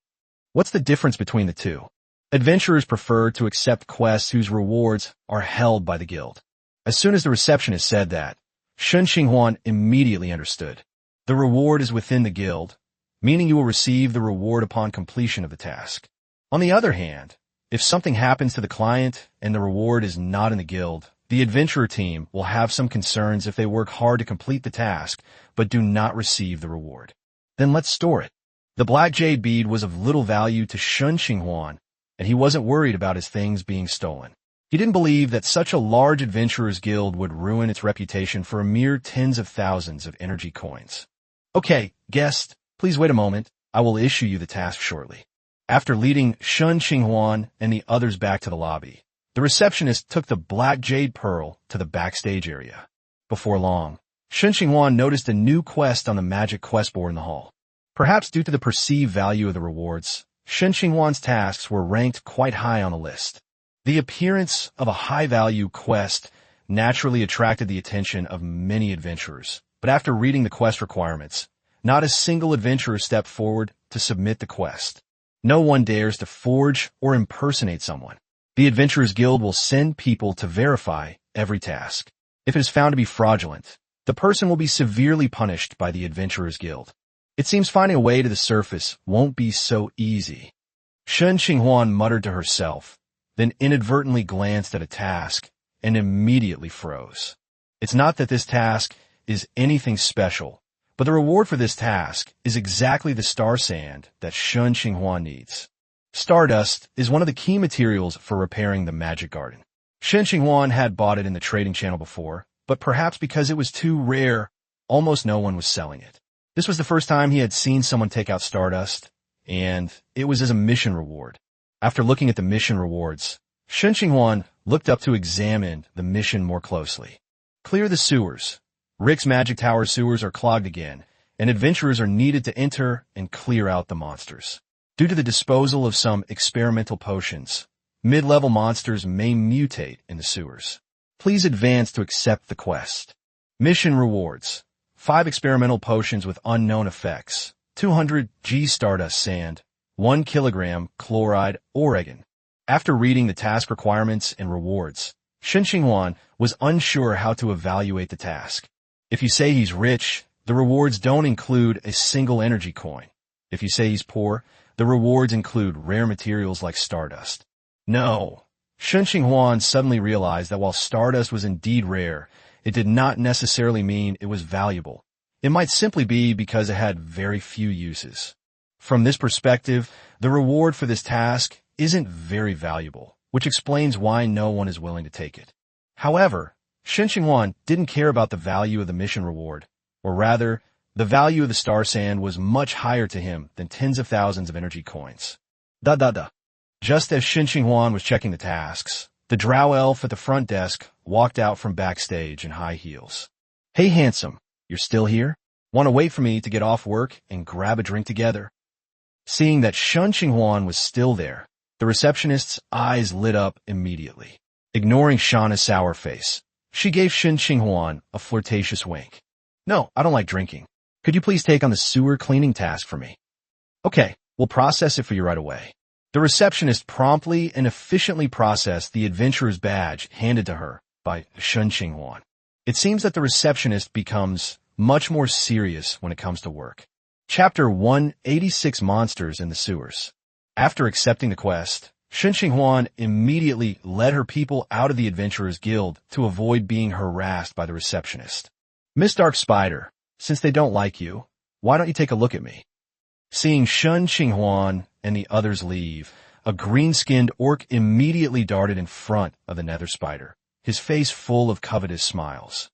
What's the difference between the two? Adventurers prefer to accept quests whose rewards are held by the guild. As soon as the receptionist said that, Shen Qinghuan immediately understood. The reward is within the guild, meaning you will receive the reward upon completion of the task. On the other hand, if something happens to the client and the reward is not in the guild, the adventurer team will have some concerns if they work hard to complete the task but do not receive the reward. Then let's store it. The black jade bead was of little value to Shen Qinghuan, and he wasn't worried about his things being stolen. He didn't believe that such a large adventurers guild would ruin its reputation for a mere tens of thousands of energy coins. Okay, guest, please wait a moment. I will issue you the task shortly. After leading Shen Qinghuan and the others back to the lobby, the receptionist took the black jade pearl to the backstage area. Before long, Shen Qinghuan noticed a new quest on the magic quest board in the hall. Perhaps due to the perceived value of the rewards, Shen Qinghuan's tasks were ranked quite high on the list. The appearance of a high-value quest naturally attracted the attention of many adventurers, but after reading the quest requirements, not a single adventurer stepped forward to submit the quest. No one dares to forge or impersonate someone. The Adventurers Guild will send people to verify every task. If it is found to be fraudulent, the person will be severely punished by the Adventurers Guild. It seems finding a way to the surface won't be so easy. Shen Qinghuan muttered to herself, then inadvertently glanced at a task and immediately froze. It's not that this task is anything special, but the reward for this task is exactly the star sand that Shen Qinghuan needs. Stardust is one of the key materials for repairing the magic garden. Shen Qinghuan had bought it in the trading channel before, but perhaps because it was too rare, almost no one was selling it. This was the first time he had seen someone take out Stardust, and it was as a mission reward. After looking at the mission rewards, Shen Qinghuan looked up to examine the mission more closely. Clear the sewers. Rick's Magic Tower sewers are clogged again, and adventurers are needed to enter and clear out the monsters. Due to the disposal of some experimental potions, mid-level monsters may mutate in the sewers. Please advance to accept the quest. Mission rewards. 5 experimental potions with unknown effects, 200 G Stardust Sand, 1 kilogram Chloride Oregon. After reading the task requirements and rewards, Shen Qinghuan was unsure how to evaluate the task. If you say he's rich, the rewards don't include a single energy coin. If you say he's poor, the rewards include rare materials like Stardust. No. Shen Qinghuan suddenly realized that while Stardust was indeed rare, it did not necessarily mean it was valuable. It might simply be because it had very few uses. From this perspective, the reward for this task isn't very valuable, which explains why no one is willing to take it. However, Shen Qinghuan didn't care about the value of the mission reward, or rather, the value of the star sand was much higher to him than tens of thousands of energy coins. Just as Shen Qinghuan was checking the tasks, the drow elf at the front desk walked out from backstage in high heels. Hey handsome, you're still here? Want to wait for me to get off work and grab a drink together? Seeing that Shen Qinghuan was still there, the receptionist's eyes lit up immediately. Ignoring Shauna's sour face, she gave Shen Qinghuan a flirtatious wink. No, I don't like drinking. Could you please take on the sewer cleaning task for me? Okay, we'll process it for you right away. The receptionist promptly and efficiently processed the adventurer's badge handed to her by Shen Qinghuan. It seems that the receptionist becomes much more serious when it comes to work. Chapter 186 Monsters in the Sewers. After accepting the quest, Shen Qinghuan immediately led her people out of the Adventurers Guild to avoid being harassed by the receptionist. Miss Dark Spider, since they don't like you, why don't you take a look at me? Seeing Shen Qinghuan and the others leave, a green-skinned orc immediately darted in front of the nether spider, his face full of covetous smiles.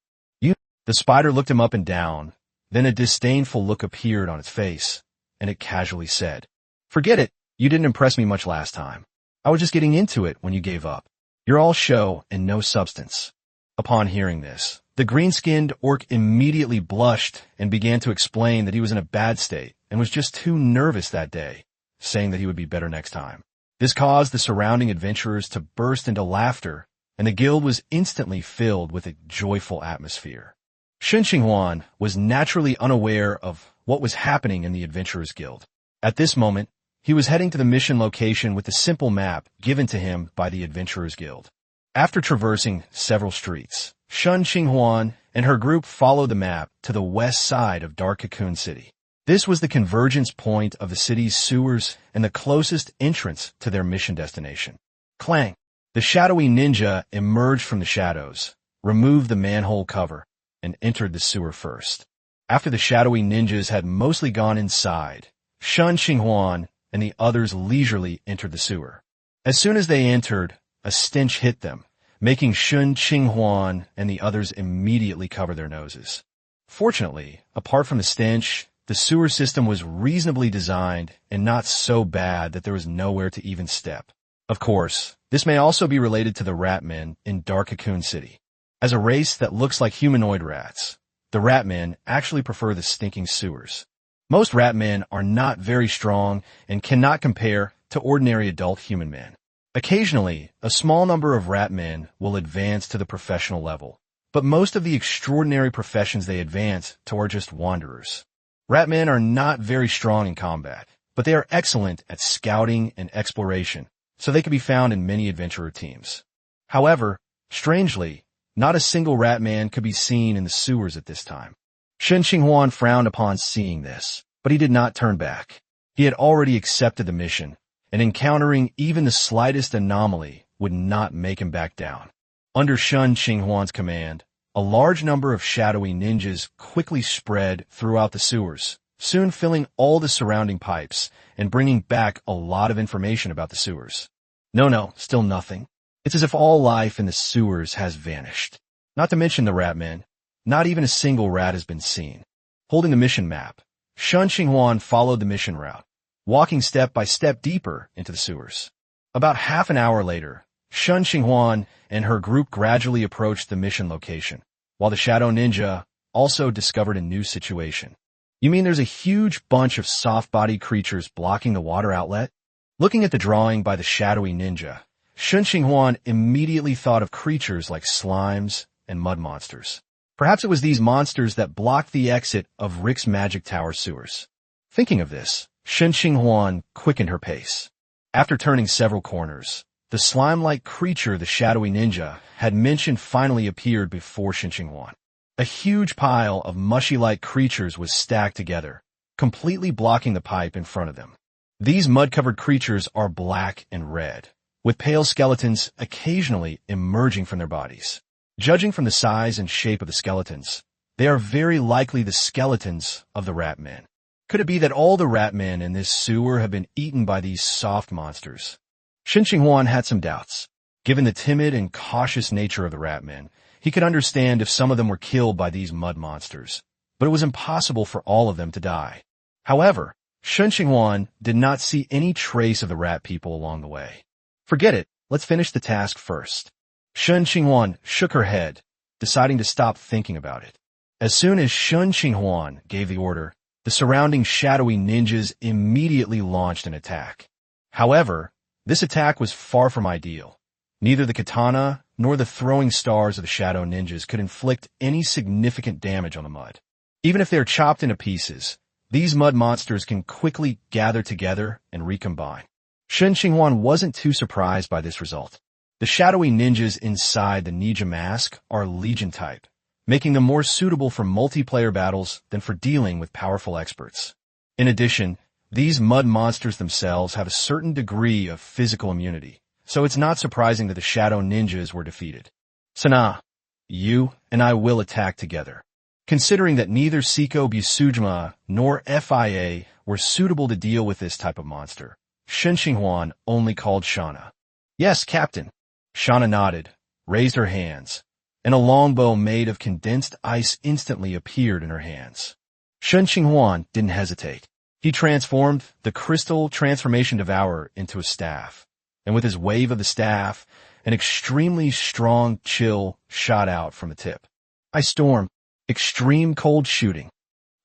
The spider looked him up and down, then a disdainful look appeared on its face, and it casually said, Forget it, you didn't impress me much last time. I was just getting into it when you gave up. You're all show and no substance. Upon hearing this, the green-skinned orc immediately blushed and began to explain that he was in a bad state and was just too nervous that day, saying that he would be better next time. This caused the surrounding adventurers to burst into laughter, and the guild was instantly filled with a joyful atmosphere. Shen Qinghuan was naturally unaware of what was happening in the Adventurers Guild. At this moment, he was heading to the mission location with the simple map given to him by the Adventurers Guild. After traversing several streets, Shen Qinghuan and her group followed the map to the west side of Dark Cocoon City. This was the convergence point of the city's sewers and the closest entrance to their mission destination. Clang! The shadowy ninja emerged from the shadows, removed the manhole cover, and entered the sewer first. After the shadowy ninjas had mostly gone inside, Shen Qinghuan and the others leisurely entered the sewer. As soon as they entered, a stench hit them, making Shen Qinghuan and the others immediately cover their noses. Fortunately, apart from the stench, the sewer system was reasonably designed and not so bad that there was nowhere to even step. Of course, this may also be related to the ratmen in Dark Cocoon City. As a race that looks like humanoid rats, the ratmen actually prefer the stinking sewers. Most ratmen are not very strong and cannot compare to ordinary adult human men. Occasionally, a small number of ratmen will advance to the professional level, but most of the extraordinary professions they advance to are just wanderers. Ratmen are not very strong in combat, but they are excellent at scouting and exploration, so they can be found in many adventurer teams. However, strangely, not a single ratman could be seen in the sewers at this time. Shen Qinghuan frowned upon seeing this, but he did not turn back. He had already accepted the mission, and encountering even the slightest anomaly would not make him back down. Under Shen Qinghuan's command, a large number of shadowy ninjas quickly spread throughout the sewers, soon filling all the surrounding pipes and bringing back a lot of information about the sewers. No, still nothing. It's as if all life in the sewers has vanished. Not to mention the ratmen. Not even a single rat has been seen. Holding the mission map, Shen Qinghuan followed the mission route, walking step by step deeper into the sewers. About half an hour later, Shen Qinghuan and her group gradually approached the mission location, while the Shadow Ninja also discovered a new situation. You mean there's a huge bunch of soft-bodied creatures blocking the water outlet? Looking at the drawing by the Shadowy Ninja, Shen Qinghuan immediately thought of creatures like slimes and mud monsters. Perhaps it was these monsters that blocked the exit of Rick's Magic Tower sewers. Thinking of this, Shen Qinghuan quickened her pace. After turning several corners, the slime-like creature the Shadowy Ninja had mentioned finally appeared before Shen Qinghuan. A huge pile of mushy-like creatures was stacked together, completely blocking the pipe in front of them. These mud-covered creatures are black and red, with pale skeletons occasionally emerging from their bodies. Judging from the size and shape of the skeletons, they are very likely the skeletons of the ratmen. Could it be that all the ratmen in this sewer have been eaten by these soft monsters? Shen Qinghuan had some doubts. Given the timid and cautious nature of the ratmen, he could understand if some of them were killed by these mud monsters, but it was impossible for all of them to die. However, Shen Qinghuan did not see any trace of the rat people along the way. Forget it, let's finish the task first. Shen Qinghuan shook her head, deciding to stop thinking about it. As soon as Shen Qinghuan gave the order, the surrounding shadowy ninjas immediately launched an attack. However, this attack was far from ideal. Neither the katana nor the throwing stars of the shadow ninjas could inflict any significant damage on the mud. Even if they are chopped into pieces, these mud monsters can quickly gather together and recombine. Shen Qinghuan wasn't too surprised by this result. The shadowy ninjas inside the ninja mask are Legion type, making them more suitable for multiplayer battles than for dealing with powerful experts. In addition, these mud monsters themselves have a certain degree of physical immunity, so it's not surprising that the shadow ninjas were defeated. Sana, you and I will attack together. Considering that neither Seiko Busujima nor FIA were suitable to deal with this type of monster, Shen Qinghuan only called Shauna. Yes, Captain. Shauna nodded, raised her hands, and a longbow made of condensed ice instantly appeared in her hands. Shen Qinghuan didn't hesitate. He transformed the crystal transformation devourer into a staff, and with his wave of the staff, an extremely strong chill shot out from the tip. Ice storm, extreme cold shooting.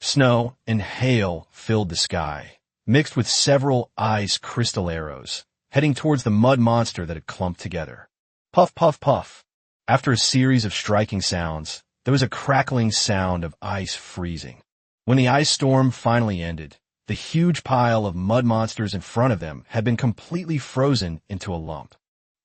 Snow and hail filled the sky, mixed with several ice crystal arrows, heading towards the mud monster that had clumped together. Puff, puff, puff. After a series of striking sounds, there was a crackling sound of ice freezing. When the ice storm finally ended, the huge pile of mud monsters in front of them had been completely frozen into a lump.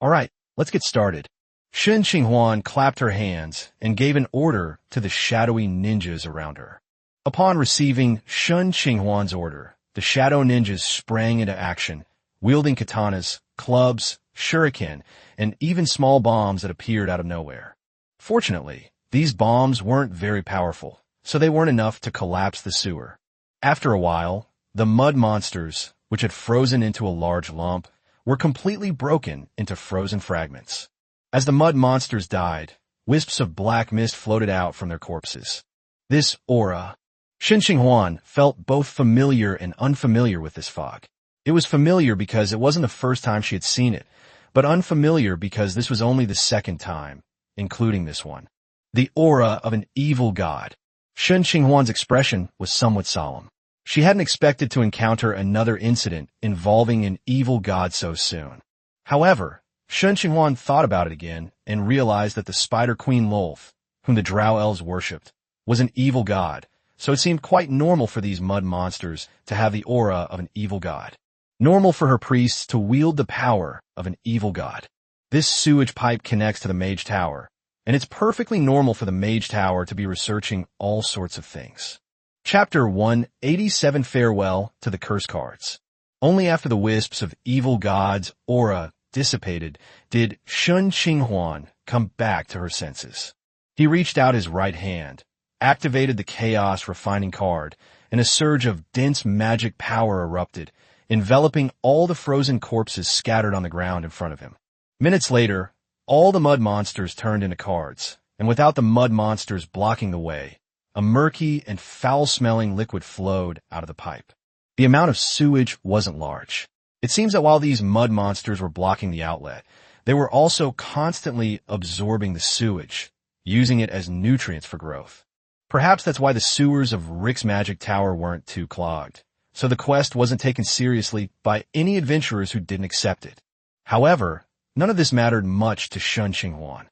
All right, let's get started. Shen Qinghuan clapped her hands and gave an order to the shadowy ninjas around her. Upon receiving Shen Qinghuan's order, the shadow ninjas sprang into action, wielding katanas, clubs, shuriken, and even small bombs that appeared out of nowhere. Fortunately, these bombs weren't very powerful, so they weren't enough to collapse the sewer. After a while, the mud monsters, which had frozen into a large lump, were completely broken into frozen fragments. As the mud monsters died, wisps of black mist floated out from their corpses. This aura. Shen Qinghuan felt both familiar and unfamiliar with this fog. It was familiar because it wasn't the first time she had seen it, but unfamiliar because this was only the second time, including this one. The aura of an evil god. Shen Qinghuan's expression was somewhat solemn. She hadn't expected to encounter another incident involving an evil god so soon. However, Shen Qinghuan thought about it again and realized that the Spider Queen Lolth, whom the Drow Elves worshipped, was an evil god, so it seemed quite normal for these mud monsters to have the aura of an evil god. Normal for her priests to wield the power of an evil god. This sewage pipe connects to the Mage Tower, and it's perfectly normal for the Mage Tower to be researching all sorts of things. Chapter 187 Farewell to the Curse Cards. Only after the wisps of evil god's aura dissipated did Shen Qinghuan come back to her senses. He reached out his right hand, activated the Chaos Refining card, and a surge of dense magic power erupted, enveloping all the frozen corpses scattered on the ground in front of him. Minutes later, all the mud monsters turned into cards, and without the mud monsters blocking the way, a murky and foul-smelling liquid flowed out of the pipe. The amount of sewage wasn't large. It seems that while these mud monsters were blocking the outlet, they were also constantly absorbing the sewage, using it as nutrients for growth. Perhaps that's why the sewers of Rick's Magic Tower weren't too clogged, so the quest wasn't taken seriously by any adventurers who didn't accept it. However, none of this mattered much to Shen Qinghuan.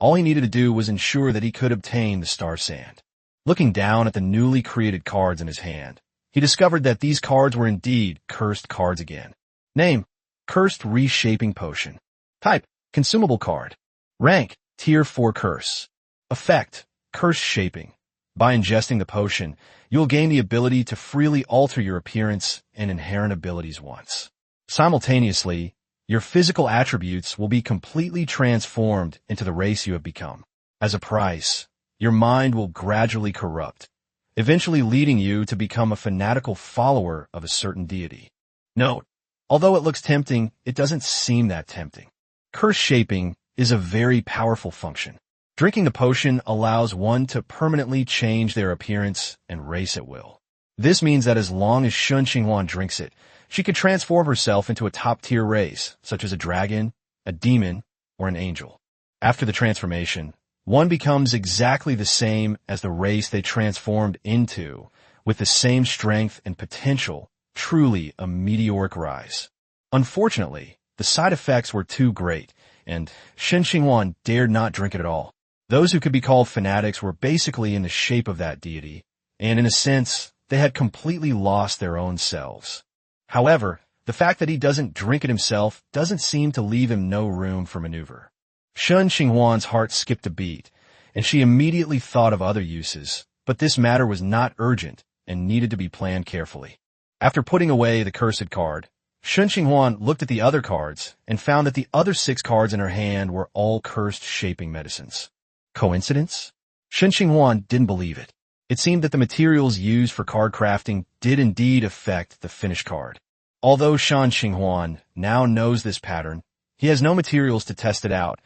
All he needed to do was ensure that he could obtain the star sand. Looking down at the newly created cards in his hand, he discovered that these cards were indeed cursed cards again. Name: Cursed Reshaping Potion. Type: Consumable card. Rank: Tier 4 Curse. Effect: Curse Shaping. By ingesting the potion, you'll gain the ability to freely alter your appearance and inherent abilities once. Simultaneously, your physical attributes will be completely transformed into the race you have become. As a price, your mind will gradually corrupt, eventually leading you to become a fanatical follower of a certain deity. Note: although it looks tempting, it doesn't seem that tempting. Curse shaping is a very powerful function. Drinking the potion allows one to permanently change their appearance and race at will. This means that as long as Shen Qinghuan drinks it, she could transform herself into a top-tier race, such as a dragon, a demon, or an angel. After the transformation, one becomes exactly the same as the race they transformed into, with the same strength and potential, truly a meteoric rise. Unfortunately, the side effects were too great, and Shen Qinghuan dared not drink it at all. Those who could be called fanatics were basically in the shape of that deity, and in a sense, they had completely lost their own selves. However, the fact that he doesn't drink it himself doesn't seem to leave him no room for maneuver. Shen Qinghuan's heart skipped a beat, and she immediately thought of other uses, but this matter was not urgent and needed to be planned carefully. After putting away the cursed card, Shen Qinghuan looked at the other cards and found that the other 6 cards in her hand were all cursed shaping medicines. Coincidence? Shen Qinghuan didn't believe it. It seemed that the materials used for card crafting did indeed affect the finished card. Although Shen Qinghuan now knows this pattern, he has no materials to test it out,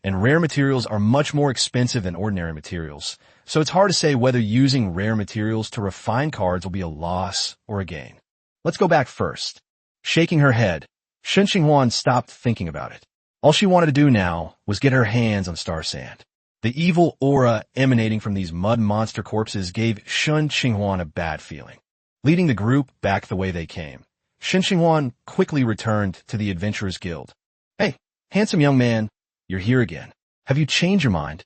and rare materials are much more expensive than ordinary materials, so it's hard to say whether using rare materials to refine cards will be a loss or a gain. Let's go back first. Shaking her head, Shen Qinghuan stopped thinking about it. All she wanted to do now was get her hands on star sand. The evil aura emanating from these mud monster corpses gave Shen Qinghuan a bad feeling. Leading the group back the way they came, Shen Qinghuan quickly returned to the Adventurers Guild. Hey, handsome young man, you're here again. Have you changed your mind?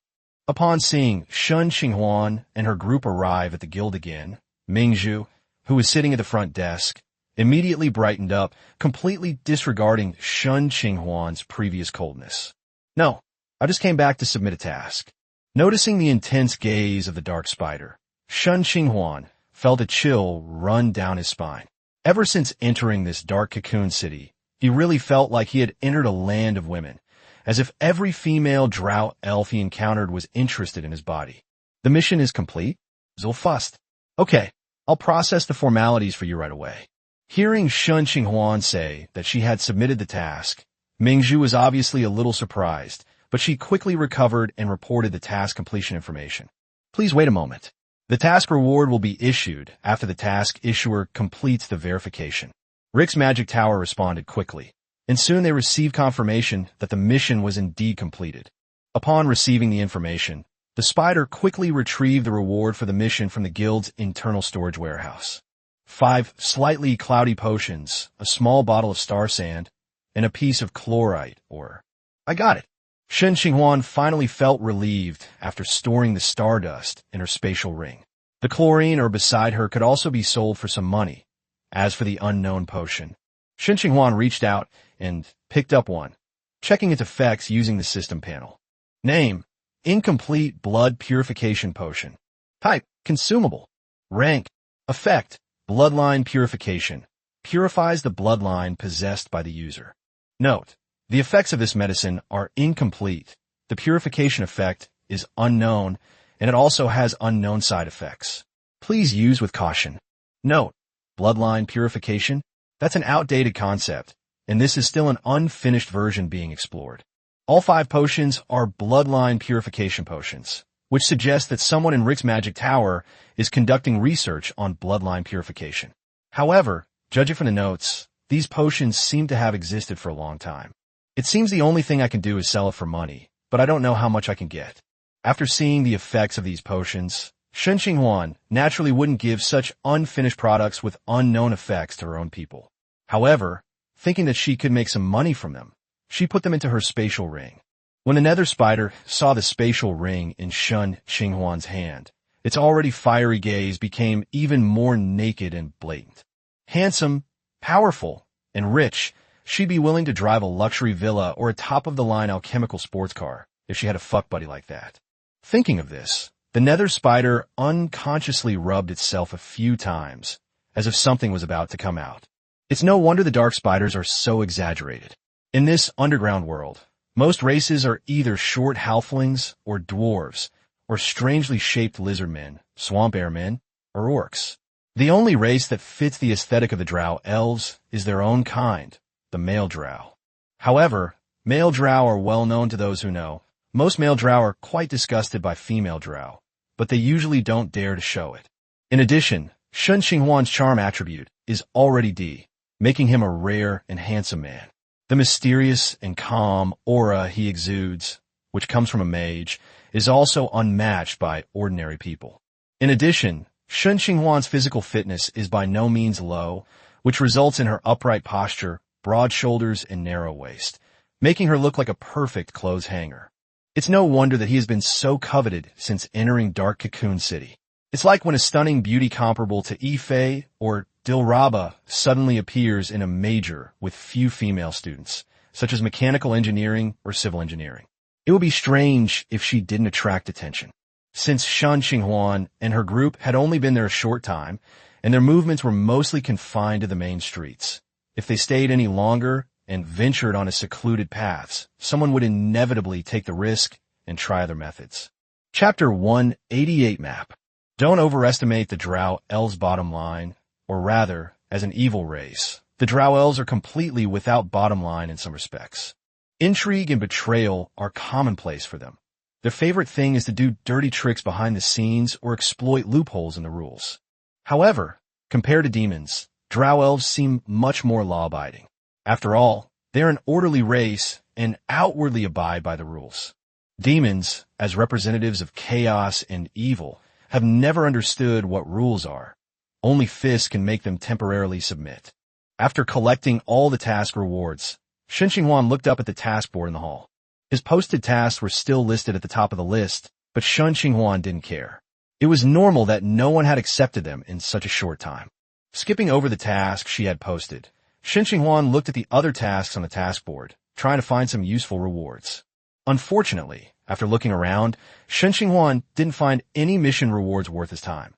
Upon seeing Shen Qinghuan and her group arrive at the guild again, Mingzhu, who was sitting at the front desk, immediately brightened up, completely disregarding Shen Qinghuan's previous coldness. No, I just came back to submit a task. Noticing the intense gaze of the dark spider, Shen Qinghuan, felt a chill run down his spine. Ever since entering this dark cocoon city, he really felt like he had entered a land of women, as if every female drow elf he encountered was interested in his body. The mission is complete. Zulfust. Okay, I'll process the formalities for you right away. Hearing Shen Qinghuan say that she had submitted the task, Mingzhu was obviously a little surprised, but she quickly recovered and reported the task completion information. Please wait a moment. The task reward will be issued after the task issuer completes the verification. Rick's magic tower responded quickly, and soon they received confirmation that the mission was indeed completed. Upon receiving the information, the spider quickly retrieved the reward for the mission from the guild's internal storage warehouse. 5 slightly cloudy potions, a small bottle of star sand, and a piece of chlorite ore. I got it. Shen Qinghuan finally felt relieved after storing the stardust in her spatial ring. The chlorine ore beside her could also be sold for some money. As for the unknown potion, Shen Qinghuan reached out and picked up one, checking its effects using the system panel. Name: Incomplete Blood Purification Potion. Type: Consumable. Rank: Effect: Bloodline Purification. Purifies the bloodline possessed by the user. Note: the effects of this medicine are incomplete. The purification effect is unknown, and it also has unknown side effects. Please use with caution. Note: bloodline purification? That's an outdated concept, and this is still an unfinished version being explored. All 5 potions are bloodline purification potions, which suggests that someone in Rick's magic tower is conducting research on bloodline purification. However, judging from the notes, these potions seem to have existed for a long time. It seems the only thing I can do is sell it for money, but I don't know how much I can get. After seeing the effects of these potions, Shen Qinghuan naturally wouldn't give such unfinished products with unknown effects to her own people. However, thinking that she could make some money from them, she put them into her spatial ring. When the nether spider saw the spatial ring in Shen Qinghuan's hand, its already fiery gaze became even more naked and blatant. Handsome, powerful, and rich, she'd be willing to drive a luxury villa or a top-of-the-line alchemical sports car if she had a fuck buddy like that. Thinking of this, the nether spider unconsciously rubbed itself a few times, as if something was about to come out. It's no wonder the dark spiders are so exaggerated. In this underground world, most races are either short halflings or dwarves, or strangely shaped lizardmen, swamp airmen, or orcs. The only race that fits the aesthetic of the drow elves is their own kind, the male drow. However, male drow are well known to those who know. Most male drow are quite disgusted by female drow, but they usually don't dare to show it. In addition, Shen Qinghuan's charm attribute is already D, making him a rare and handsome man. The mysterious and calm aura he exudes, which comes from a mage, is also unmatched by ordinary people. In addition, Shen Qinghuan's physical fitness is by no means low, which results in her upright posture, broad shoulders, and narrow waist, making her look like a perfect clothes hanger. It's no wonder that he has been so coveted since entering Dark Cocoon City. It's like when a stunning beauty comparable to Ife or Dilraba suddenly appears in a major with few female students, such as mechanical engineering or civil engineering. It would be strange if she didn't attract attention. Since Shen Qinghuan and her group had only been there a short time, and their movements were mostly confined to the main streets, if they stayed any longer and ventured on secluded paths, someone would inevitably take the risk and try other methods. Chapter 188 Map. Don't overestimate the drow elves' bottom line, or rather, as an evil race, the drow elves are completely without bottom line in some respects. Intrigue and betrayal are commonplace for them. Their favorite thing is to do dirty tricks behind the scenes or exploit loopholes in the rules. However, compared to demons, drow elves seem much more law-abiding. After all, they're an orderly race and outwardly abide by the rules. Demons, as representatives of chaos and evil, have never understood what rules are. Only fists can make them temporarily submit. After collecting all the task rewards, Shen Qinghuan looked up at the task board in the hall. His posted tasks were still listed at the top of the list, but Shen Qinghuan didn't care. It was normal that no one had accepted them in such a short time. Skipping over the task she had posted, Shen Qinghuan looked at the other tasks on the task board, trying to find some useful rewards. Unfortunately, after looking around, Shen Qinghuan didn't find any mission rewards worth his time.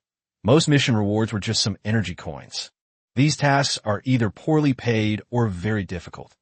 Most mission rewards were just some energy coins. These tasks are either poorly paid or very difficult.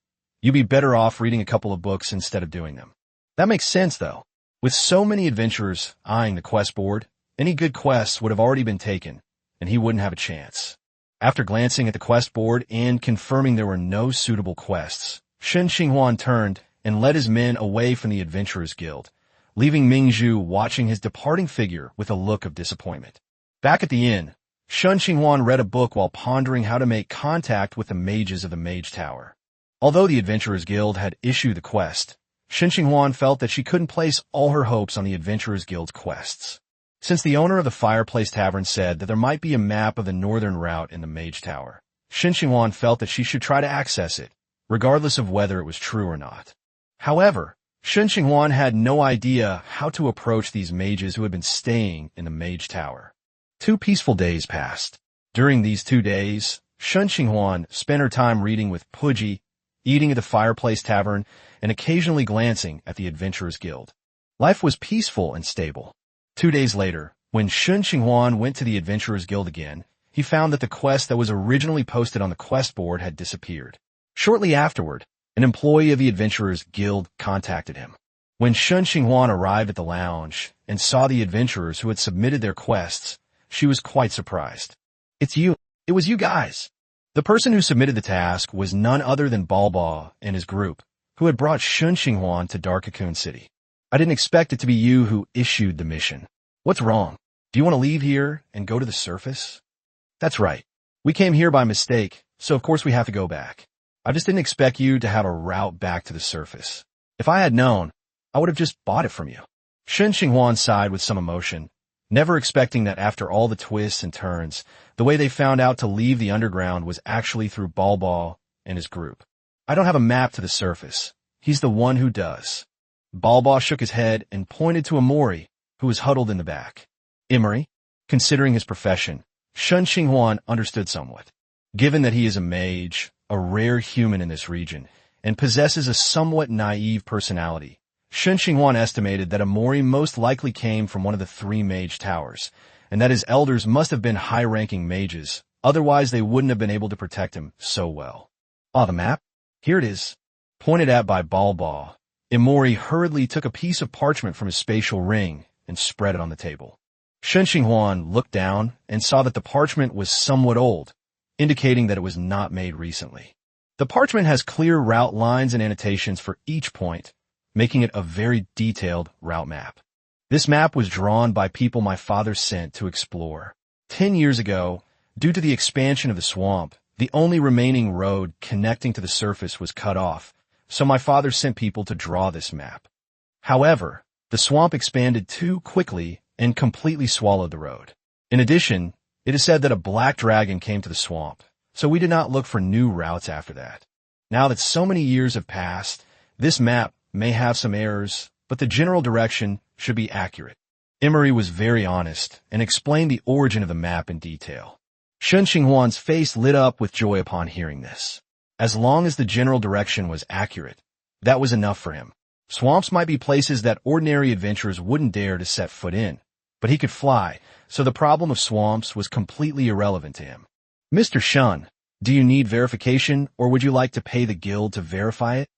You'd be better off reading a couple of books instead of doing them. That makes sense, though. With so many adventurers eyeing the quest board, any good quests would have already been taken, and he wouldn't have a chance. After glancing at the quest board and confirming there were no suitable quests, Shen Qinghuan turned and led his men away from the Adventurers Guild, leaving Mingzhu watching his departing figure with a look of disappointment. Back at the inn, Shen Qinghuan read a book while pondering how to make contact with the mages of the Mage Tower. Although the Adventurers Guild had issued the quest, Shen Qinghuan felt that she couldn't place all her hopes on the Adventurers Guild's quests. Since the owner of the Fireplace Tavern said that there might be a map of the northern route in the Mage Tower, Shen Qinghuan felt that she should try to access it, regardless of whether it was true or not. However, Shen Qinghuan had no idea how to approach these mages who had been staying in the Mage Tower. 2 peaceful days passed. During these 2 days, Shen Qinghuan spent her time reading with Puji, eating at the Fireplace Tavern, and occasionally glancing at the Adventurers Guild. Life was peaceful and stable. 2 days later, when Shen Qinghuan went to the Adventurers Guild again, he found that the quest that was originally posted on the quest board had disappeared. Shortly afterward, an employee of the Adventurers Guild contacted him. When Shen Qinghuan arrived at the lounge and saw the adventurers who had submitted their quests, she was quite surprised. "It's you. It was you guys." The person who submitted the task was none other than Balba and his group, who had brought Shen Qinghuan to Dark Cocoon City. "I didn't expect it to be you who issued the mission. What's wrong? Do you want to leave here and go to the surface?" "That's right. We came here by mistake, so of course we have to go back. I just didn't expect you to have a route back to the surface. If I had known, I would have just bought it from you." Shen Qinghuan sighed with some emotion, never expecting that after all the twists and turns, the way they found out to leave the underground was actually through Balba and his group. "I don't have a map to the surface. He's the one who does." Balba shook his head and pointed to Amori, who was huddled in the back. Emery, considering his profession, Shen Qinghuan understood somewhat. Given that he is a mage, a rare human in this region, and possesses a somewhat naive personality, Shen Qinghuan estimated that Amori most likely came from one of the 3 mage towers, and that his elders must have been high-ranking mages, otherwise they wouldn't have been able to protect him so well. "Ah, the map? Here it is." Pointed at by Balba, Emori hurriedly took a piece of parchment from his spatial ring and spread it on the table. Shen Qinghuan looked down and saw that the parchment was somewhat old, indicating that it was not made recently. The parchment has clear route lines and annotations for each point, making it a very detailed route map. This map was drawn by people my father sent to explore. 10 years ago, due to the expansion of the swamp, the only remaining road connecting to the surface was cut off, so my father sent people to draw this map. However, the swamp expanded too quickly and completely swallowed the road. In addition, it is said that a black dragon came to the swamp, so we did not look for new routes after that. Now that so many years have passed, this map may have some errors, but the general direction should be accurate. Emery was very honest and explained the origin of the map in detail. Shen Qinghuan's face lit up with joy upon hearing this. As long as the general direction was accurate, that was enough for him. Swamps might be places that ordinary adventurers wouldn't dare to set foot in, but he could fly, so the problem of swamps was completely irrelevant to him. "Mr. Shen, do you need verification, or would you like to pay the guild to verify it?"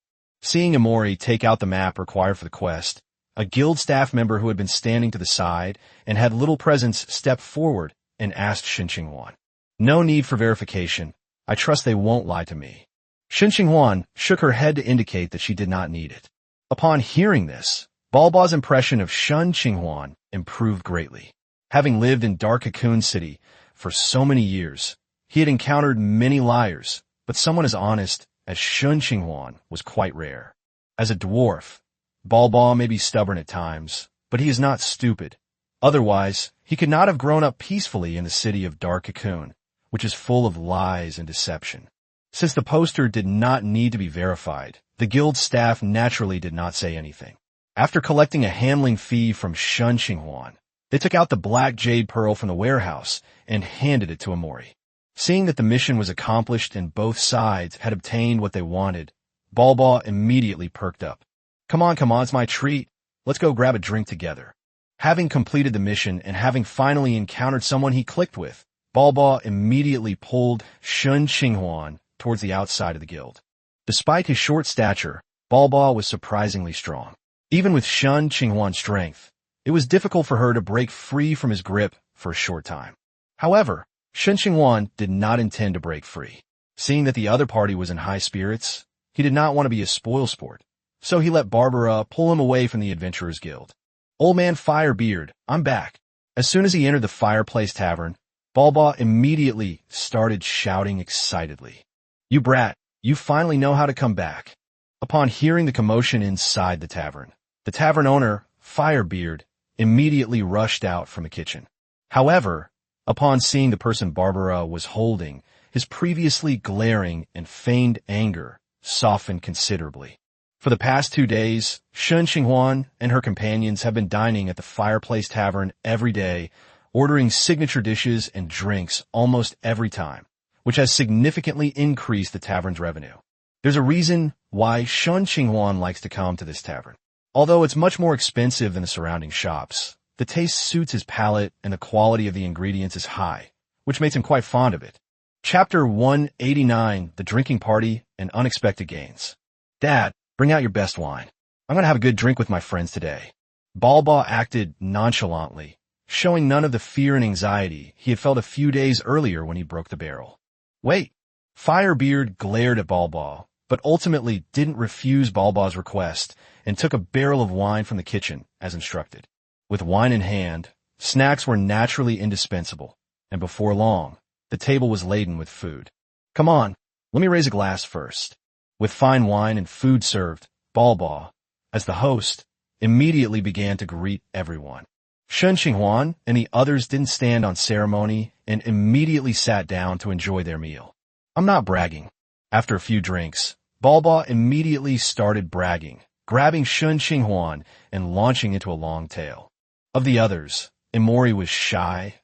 Seeing Amori take out the map required for the quest, a guild staff member who had been standing to the side and had little presence stepped forward and asked Shen Qinghuan. "No need for verification. I trust they won't lie to me." Shen Qinghuan shook her head to indicate that she did not need it. Upon hearing this, Balba's impression of Shen Qinghuan improved greatly. Having lived in Dark Cocoon City for so many years, he had encountered many liars, but someone as honest as Shen Qinghuan was quite rare. As a dwarf, Balba may be stubborn at times, but he is not stupid. Otherwise, he could not have grown up peacefully in the city of Dark Cocoon, which is full of lies and deception. Since the poster did not need to be verified, the guild staff naturally did not say anything. After collecting a handling fee from Shen Qinghuan, they took out the black jade pearl from the warehouse and handed it to Amori. Seeing that the mission was accomplished and both sides had obtained what they wanted, Balba immediately perked up. Come on, it's my treat. Let's go grab a drink together." Having completed the mission and having finally encountered someone he clicked with, Balba immediately pulled Shen Qinghuan towards the outside of the guild. Despite his short stature, Balba was surprisingly strong. Even with Shen Qinghuan's strength, it was difficult for her to break free from his grip for a short time. However, Shen Qinghuan did not intend to break free. Seeing that the other party was in high spirits, he did not want to be a spoilsport, so he let Barbara pull him away from the Adventurers Guild. "Old man Firebeard, I'm back." As soon as he entered the Fireplace Tavern, Balba immediately started shouting excitedly. "You brat, you finally know how to come back." Upon hearing the commotion inside the tavern owner, Firebeard, immediately rushed out from the kitchen. However, upon seeing the person Barbara was holding, his previously glaring and feigned anger softened considerably. For the past 2 days, Shen Qinghuan and her companions have been dining at the Fireplace Tavern every day, ordering signature dishes and drinks almost every time, which has significantly increased the tavern's revenue. There's a reason why Shen Qinghuan likes to come to this tavern. Although it's much more expensive than the surrounding shops, the taste suits his palate and the quality of the ingredients is high, which makes him quite fond of it. Chapter 189, The Drinking Party and Unexpected Gains. "Dad, bring out your best wine. I'm going to have a good drink with my friends today." Balba acted nonchalantly, showing none of the fear and anxiety he had felt a few days earlier when he broke the barrel. "Wait." Firebeard glared at Balba, but ultimately didn't refuse Balba's request and took a barrel of wine from the kitchen as instructed. With wine in hand, snacks were naturally indispensable, and before long, the table was laden with food. "Come on, let me raise a glass first." With fine wine and food served, Balba, as the host, immediately began to greet everyone. Shen Qinghuan and the others didn't stand on ceremony and immediately sat down to enjoy their meal. I'm not bragging. After a few drinks, Balba immediately started bragging, grabbing Shen Qinghuan and launching into a long tale. Of the others, Emori was shy,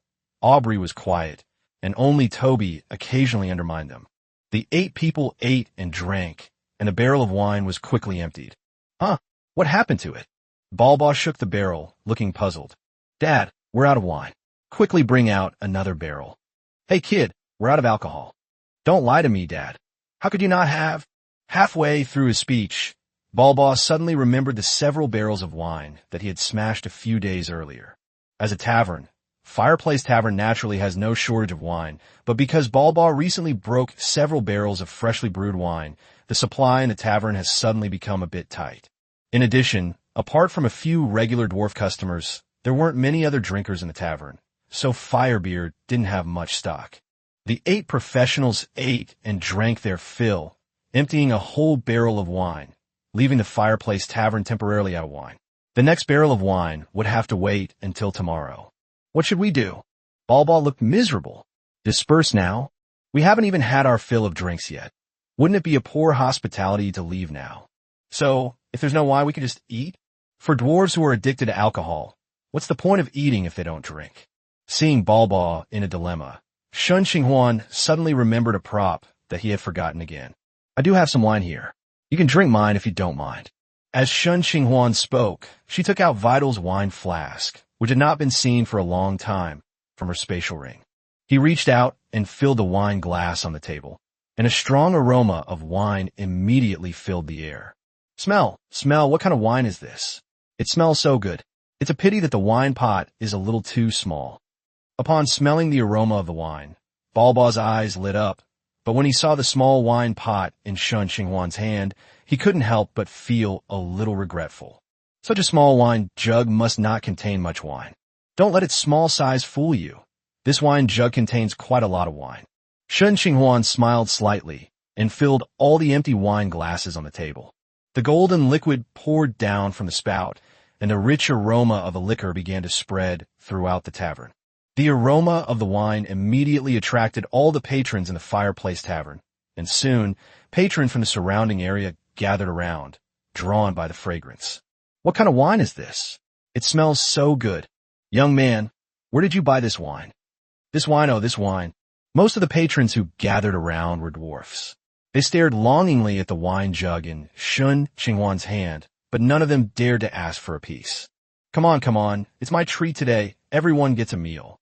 Aubrey was quiet, and only Toby occasionally undermined them. The 8 people ate and drank, and the barrel of wine was quickly emptied. "Huh, what happened to it?" Balba shook the barrel, looking puzzled. "Dad, we're out of wine." "Quickly bring out another barrel." "Hey kid, we're out of alcohol." "Don't lie to me, Dad. How could you not have?" Halfway through his speech, Balba suddenly remembered the several barrels of wine that he had smashed a few days earlier. As a tavern, Fireplace Tavern naturally has no shortage of wine, but because Balba recently broke several barrels of freshly brewed wine, the supply in the tavern has suddenly become a bit tight. In addition, apart from a few regular dwarf customers, there weren't many other drinkers in the tavern, so Firebeard didn't have much stock. The 8 professionals ate and drank their fill, emptying a whole barrel of wine, leaving the Fireplace Tavern temporarily out of wine. The next barrel of wine would have to wait until tomorrow. "What should we do?" Balba looked miserable. "Disperse now? We haven't even had our fill of drinks yet. Wouldn't it be a poor hospitality to leave now? So, if there's no wine, we can just eat? For dwarves who are addicted to alcohol, what's the point of eating if they don't drink?" Seeing Balba in a dilemma, Shen Qinghuan suddenly remembered a prop that he had forgotten again. "I do have some wine here. You can drink mine if you don't mind." As Shen Qinghuan spoke, she took out Vital's wine flask, which had not been seen for a long time, from her spatial ring. He reached out and filled the wine glass on the table, and a strong aroma of wine immediately filled the air. Smell, what kind of wine is this? It smells so good. It's a pity that the wine pot is a little too small." Upon smelling the aroma of the wine, Balba's eyes lit up, but when he saw the small wine pot in Shen Qinghuan's hand, he couldn't help but feel a little regretful. Such a small wine jug must not contain much wine. Don't let its small size fool you. This wine jug contains quite a lot of wine. Shen Qinghuan smiled slightly and filled all the empty wine glasses on the table. The golden liquid poured down from the spout, and a rich aroma of the liquor began to spread throughout the tavern. The aroma of the wine immediately attracted all the patrons in the Fireplace Tavern, and soon, patrons from the surrounding area gathered around, drawn by the fragrance. "What kind of wine is this? It smells so good. Young man, where did you buy this wine?" This wine. Most of the patrons who gathered around were dwarfs. They stared longingly at the wine jug in Shen Qinghuan's hand, but none of them dared to ask for a piece. Come on, it's my treat today. Everyone gets a meal."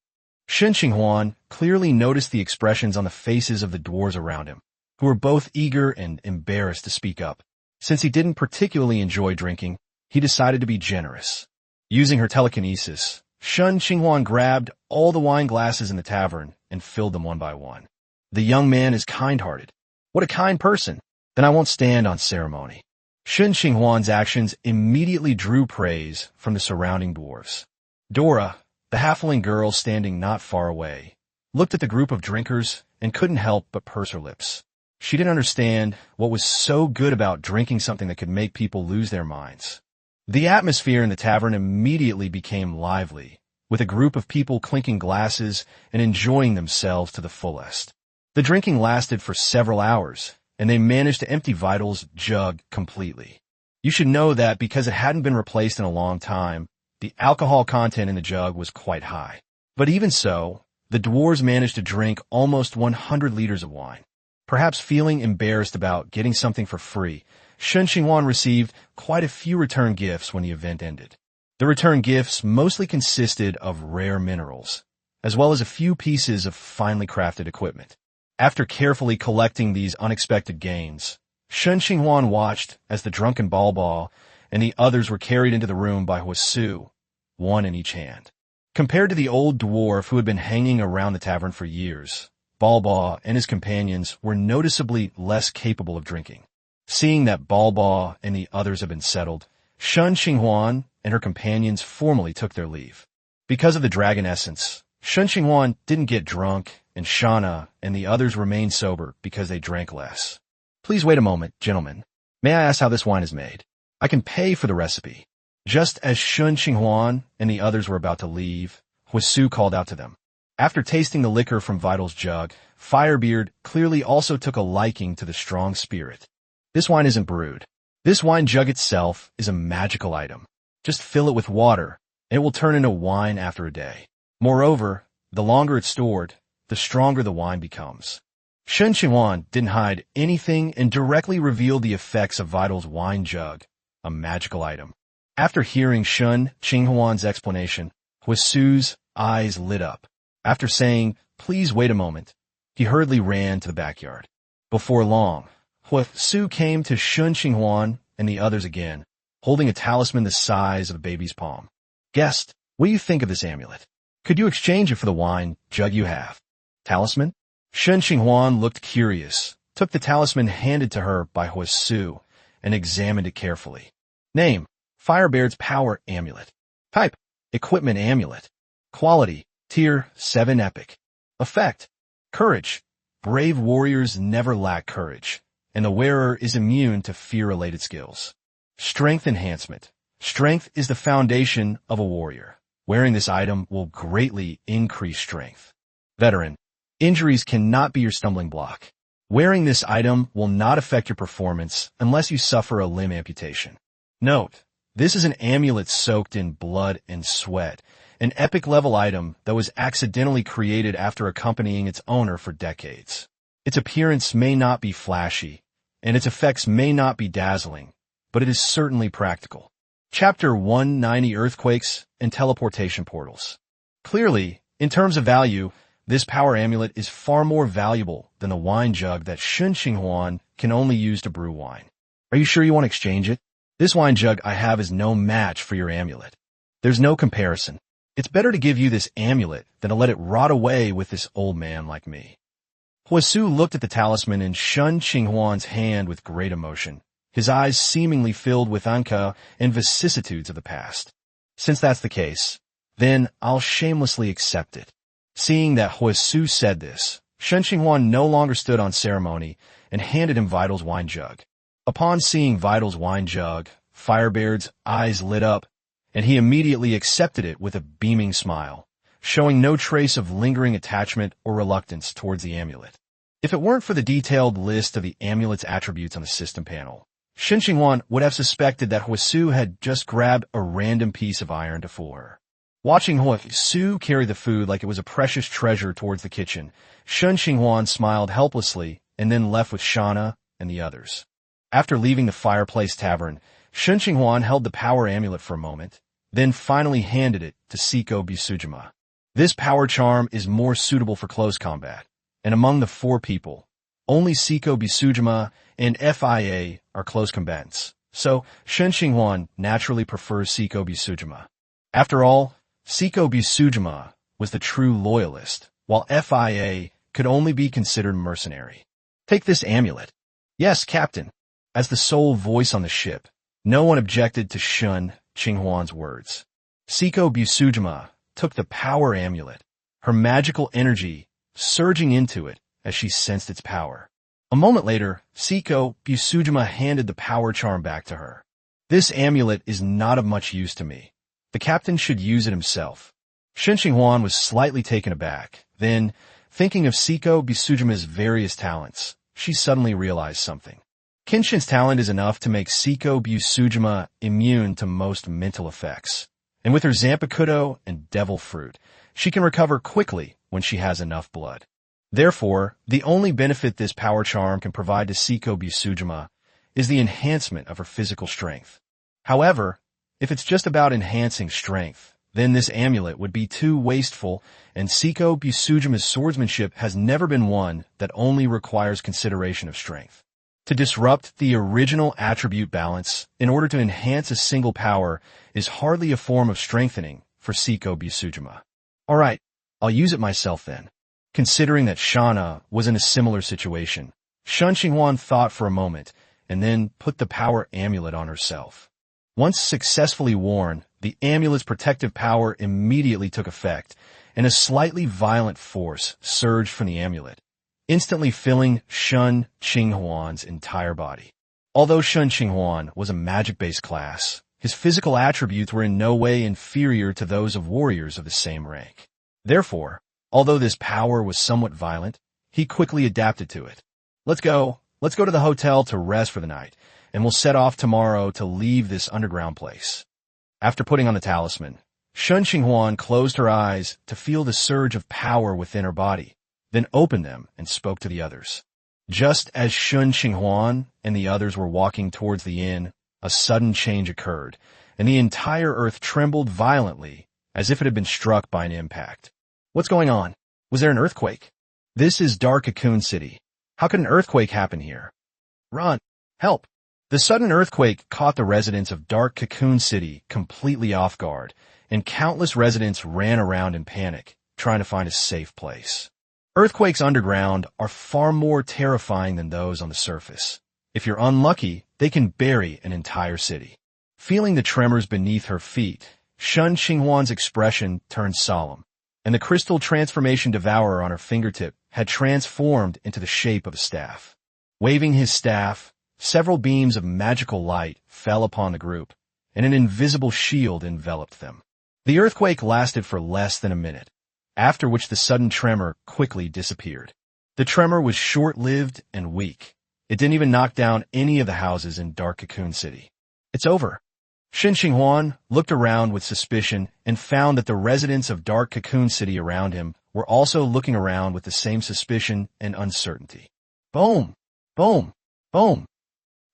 Shen Qinghuan clearly noticed the expressions on the faces of the dwarves around him, who were both eager and embarrassed to speak up. Since he didn't particularly enjoy drinking, he decided to be generous. Using her telekinesis, Shen Qinghuan grabbed all the wine glasses in the tavern and filled them one by one. "The young man is kind-hearted. What a kind person. Then I won't stand on ceremony." Shen Qinghuan's actions immediately drew praise from the surrounding dwarves. Dora, the halfling girl standing not far away, looked at the group of drinkers and couldn't help but purse her lips. She didn't understand what was so good about drinking something that could make people lose their minds. The atmosphere in the tavern immediately became lively, with a group of people clinking glasses and enjoying themselves to the fullest. The drinking lasted for several hours, and they managed to empty Vital's jug completely. You should know that because it hadn't been replaced in a long time, the alcohol content in the jug was quite high. But even so, the dwarves managed to drink almost 100 liters of wine. Perhaps feeling embarrassed about getting something for free, Shen Qinghuan received quite a few return gifts when the event ended. The return gifts mostly consisted of rare minerals, as well as a few pieces of finely crafted equipment. After carefully collecting these unexpected gains, Shen Qinghuan watched as the drunken Balba and the others were carried into the room by Huasu, one in each hand. Compared to the old dwarf who had been hanging around the tavern for years, Balba and his companions were noticeably less capable of drinking. Seeing that Balba and the others had been settled, Shen Qinghuan and her companions formally took their leave. Because of the dragon essence, Shen Qinghuan didn't get drunk, and Shana and the others remained sober because they drank less. "Please wait a moment, gentlemen. May I ask how this wine is made? I can pay for the recipe." Just as Shen Qinghuan and the others were about to leave, Huasu called out to them. After tasting the liquor from Vital's jug, Firebeard clearly also took a liking to the strong spirit. "This wine isn't brewed. This wine jug itself is a magical item. Just fill it with water, and it will turn into wine after a day. Moreover, the longer it's stored, the stronger the wine becomes." Shen Qinghuan didn't hide anything and directly revealed the effects of Vital's wine jug, a magical item. After hearing Shen Qinghuan's explanation, Huasu's eyes lit up. After saying, "Please wait a moment," he hurriedly ran to the backyard. Before long, Huasu came to Shen Qinghuan and the others again, holding a talisman the size of a baby's palm. "Guest, what do you think of this amulet? Could you exchange it for the wine jug you have?" "Talisman?" Shen Qinghuan looked curious, took the talisman handed to her by Huasu, and examined it carefully. "Name: Firebeard's Power Amulet. Type: Equipment Amulet. Quality: Tier 7 Epic. Effect: Courage. Brave warriors never lack courage, and the wearer is immune to fear-related skills. Strength Enhancement. Strength is the foundation of a warrior. Wearing this item will greatly increase strength. Veteran. Injuries cannot be your stumbling block. Wearing this item will not affect your performance unless you suffer a limb amputation. Note: this is an amulet soaked in blood and sweat, an epic-level item that was accidentally created after accompanying its owner for decades. Its appearance may not be flashy, and its effects may not be dazzling, but it is certainly practical. Chapter 190: Earthquakes and Teleportation Portals. Clearly, in terms of value, this power amulet is far more valuable than the wine jug that Shen Qinghuan can only use to brew wine. Are you sure you want to exchange it? This wine jug I have is no match for your amulet. There's no comparison. It's better to give you this amulet than to let it rot away with this old man like me." Huasu looked at the talisman in Shen Qinghuan's hand with great emotion, his eyes seemingly filled with anka and vicissitudes of the past. "Since that's the case, then I'll shamelessly accept it." Seeing that Huasu said this, Shen Qinghuan no longer stood on ceremony and handed him Vital's wine jug. Upon seeing Vital's wine jug, Firebeard's eyes lit up, and he immediately accepted it with a beaming smile, showing no trace of lingering attachment or reluctance towards the amulet. If it weren't for the detailed list of the amulet's attributes on the system panel, Shen Qinghuan would have suspected that Huasu had just grabbed a random piece of iron to fool her. Watching Huasu carry the food like it was a precious treasure towards the kitchen, Shen Qinghuan smiled helplessly and then left with Shana and the others. After leaving the Fireplace Tavern, Shen Qinghuan held the power amulet for a moment, then finally handed it to Siko Busujima. This power charm is more suitable for close combat, and among the 4 people, only Siko Busujima and FIA are close combatants, so Shen Qinghuan naturally prefers Siko Busujima. After all, Siko Busujima was the true loyalist, while FIA could only be considered mercenary. Take this amulet. Yes, Captain. As the sole voice on the ship, no one objected to Shen Qinghuan's words. Siko Busujima took the power amulet, her magical energy surging into it as she sensed its power. A moment later, Siko Busujima handed the power charm back to her. This amulet is not of much use to me. The captain should use it himself. Shen Qinghuan was slightly taken aback. Then, thinking of Siko Busujima's various talents, she suddenly realized something. Kenshin's talent is enough to make Siko Busujima immune to most mental effects. And with her Zanpakuto and Devil Fruit, she can recover quickly when she has enough blood. Therefore, the only benefit this power charm can provide to Siko Busujima is the enhancement of her physical strength. However, if it's just about enhancing strength, then this amulet would be too wasteful, and Siko Busujima's swordsmanship has never been one that only requires consideration of strength. To disrupt the original attribute balance in order to enhance a single power is hardly a form of strengthening for Siko Busujima. Alright, I'll use it myself then. Considering that Shana was in a similar situation, Shen Qinghuan thought for a moment and then put the power amulet on herself. Once successfully worn, the amulet's protective power immediately took effect, and a slightly violent force surged from the amulet, instantly filling Shen Qinghuan's entire body. Although Shen Qinghuan was a magic-based class, his physical attributes were in no way inferior to those of warriors of the same rank. Therefore, although this power was somewhat violent, he quickly adapted to it. Let's go to the hotel to rest for the night, and we'll set off tomorrow to leave this underground place. After putting on the talisman, Shen Qinghuan closed her eyes to feel the surge of power within her body, then opened them and spoke to the others. Just as Shen Qinghuan and the others were walking towards the inn, a sudden change occurred, and the entire earth trembled violently as if it had been struck by an impact. What's going on? Was there an earthquake? This is Dark Cocoon City. How could an earthquake happen here? Run! Help! The sudden earthquake caught the residents of Dark Cocoon City completely off guard, and countless residents ran around in panic, trying to find a safe place. Earthquakes underground are far more terrifying than those on the surface. If you're unlucky, they can bury an entire city. Feeling the tremors beneath her feet, Shen Qinghuan's expression turned solemn, and the crystal transformation devourer on her fingertip had transformed into the shape of a staff. Waving his staff, several beams of magical light fell upon the group, and an invisible shield enveloped them. The earthquake lasted for less than a minute, after which the sudden tremor quickly disappeared. The tremor was short-lived and weak. It didn't even knock down any of the houses in Dark Cocoon City. It's over. Shen Qinghuan looked around with suspicion and found that the residents of Dark Cocoon City around him were also looking around with the same suspicion and uncertainty. Boom! Boom! Boom!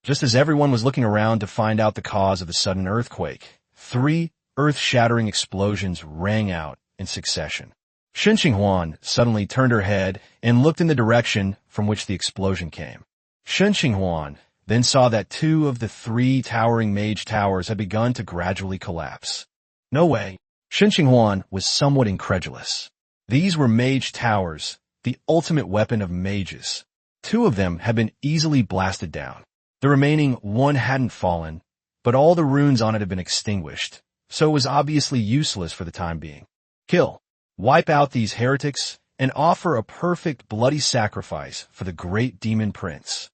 Just as everyone was looking around to find out the cause of the sudden earthquake, 3 earth-shattering explosions rang out in succession. Shen Qinghuan suddenly turned her head and looked in the direction from which the explosion came. Shen Qinghuan then saw that 2 of the 3 towering mage towers had begun to gradually collapse. No way. Shen Qinghuan was somewhat incredulous. These were mage towers, the ultimate weapon of mages. 2 of them had been easily blasted down. The remaining 1 hadn't fallen, but all the runes on it had been extinguished, so it was obviously useless for the time being. Kill, wipe out these heretics, and offer a perfect bloody sacrifice for the great demon prince.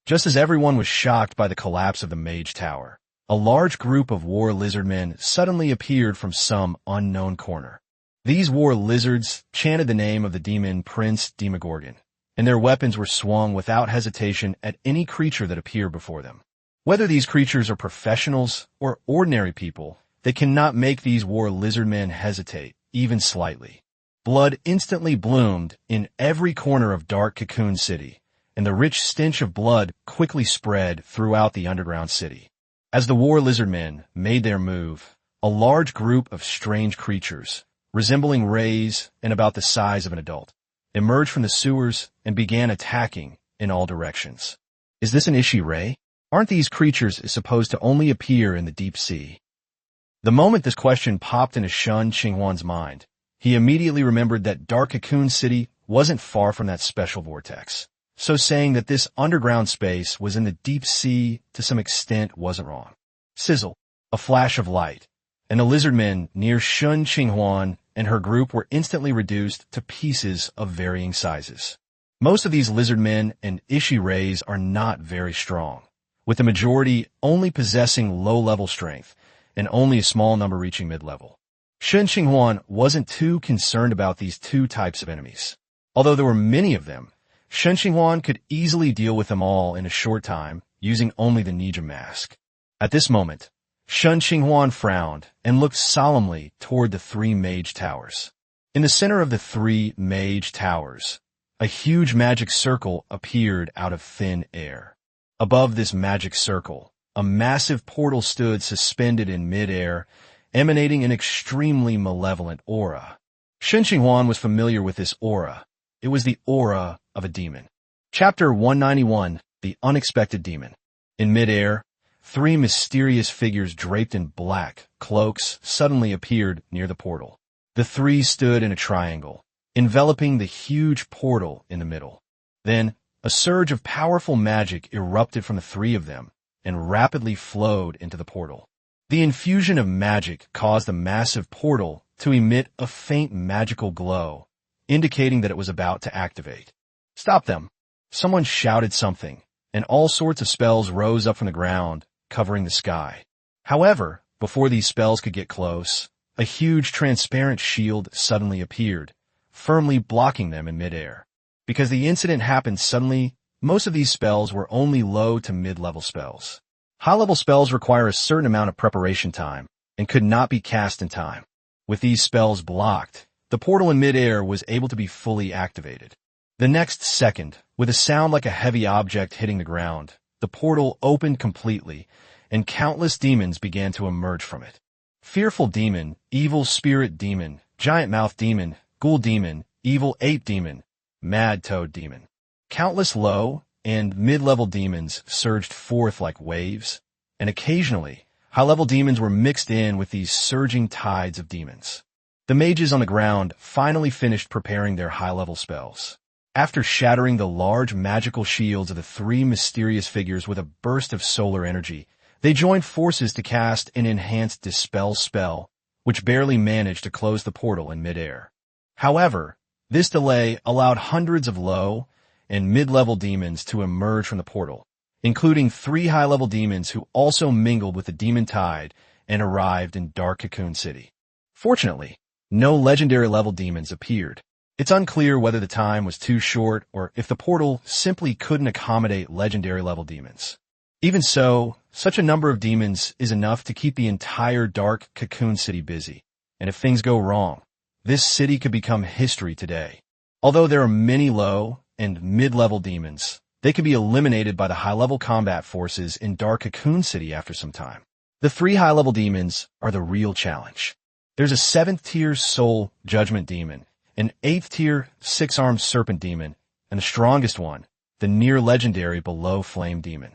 Just as everyone was shocked by the collapse of the mage tower, a large group of war lizard men suddenly appeared from some unknown corner. These war lizards chanted the name of the demon prince Demogorgon, and their weapons were swung without hesitation at any creature that appeared before them. Whether these creatures are professionals or ordinary people, they cannot make these war lizard men hesitate, even slightly. Blood instantly bloomed in every corner of Dark Cocoon City, and the rich stench of blood quickly spread throughout the underground city. As the war lizard men made their move, a large group of strange creatures, resembling rays and about the size of an adult, emerged from the sewers and began attacking in all directions. Is this an Ishi ray? Aren't these creatures supposed to only appear in the deep sea? The moment this question popped into Shen Qinghuan's mind, he immediately remembered that Dark Cocoon City wasn't far from that special vortex. So saying that this underground space was in the deep sea to some extent wasn't wrong. Sizzle, a flash of light, and the lizardmen near Shen Qinghuan and her group were instantly reduced to pieces of varying sizes. Most of these lizardmen and Ishi rays are not very strong, with the majority only possessing low-level strength and only a small number reaching mid-level. Shen Qinghuan wasn't too concerned about these two types of enemies. Although there were many of them, Shen Qinghuan could easily deal with them all in a short time using only the Nija mask. At this moment, Shen Qinghuan frowned and looked solemnly toward the three mage towers. In the center of the three mage towers, a huge magic circle appeared out of thin air. Above this magic circle, a massive portal stood suspended in mid-air, emanating an extremely malevolent aura. Shen Qinghuan was familiar with this aura. It was the aura of a demon. Chapter 191, The Unexpected Demon. In mid-air, three mysterious figures draped in black cloaks suddenly appeared near the portal. The three stood in a triangle, enveloping the huge portal in the middle. Then, a surge of powerful magic erupted from the three of them and rapidly flowed into the portal. The infusion of magic caused the massive portal to emit a faint magical glow, indicating that it was about to activate. Stop them! Someone shouted something, and all sorts of spells rose up from the ground, covering the sky. However, before these spells could get close, a huge transparent shield suddenly appeared, firmly blocking them in midair. Because the incident happened suddenly, most of these spells were only low to mid-level spells. High-level spells require a certain amount of preparation time and could not be cast in time. With these spells blocked, the portal in midair was able to be fully activated. The next second, with a sound like a heavy object hitting the ground, the portal opened completely, and countless demons began to emerge from it. Fearful demon, evil spirit demon, giant mouth demon, ghoul demon, evil ape demon, mad toad demon. Countless low and mid-level demons surged forth like waves, and occasionally, high-level demons were mixed in with these surging tides of demons. The mages on the ground finally finished preparing their high-level spells. After shattering the large magical shields of the three mysterious figures with a burst of solar energy, they joined forces to cast an enhanced Dispel spell, which barely managed to close the portal in midair. However, this delay allowed hundreds of low and mid-level demons to emerge from the portal, including three high-level demons who also mingled with the demon tide and arrived in Dark Cocoon City. Fortunately, no legendary-level demons appeared. It's unclear whether the time was too short or if the portal simply couldn't accommodate legendary-level demons. Even so, such a number of demons is enough to keep the entire Dark Cocoon City busy, and if things go wrong, this city could become history today. Although there are many low and mid-level demons, they could be eliminated by the high-level combat forces in Dark Cocoon City after some time. The three high-level demons are the real challenge. There's a 7th-tier Soul Judgment Demon, an 8th-tier Six-Armed Serpent Demon, and the strongest one, the near-legendary Below Flame Demon.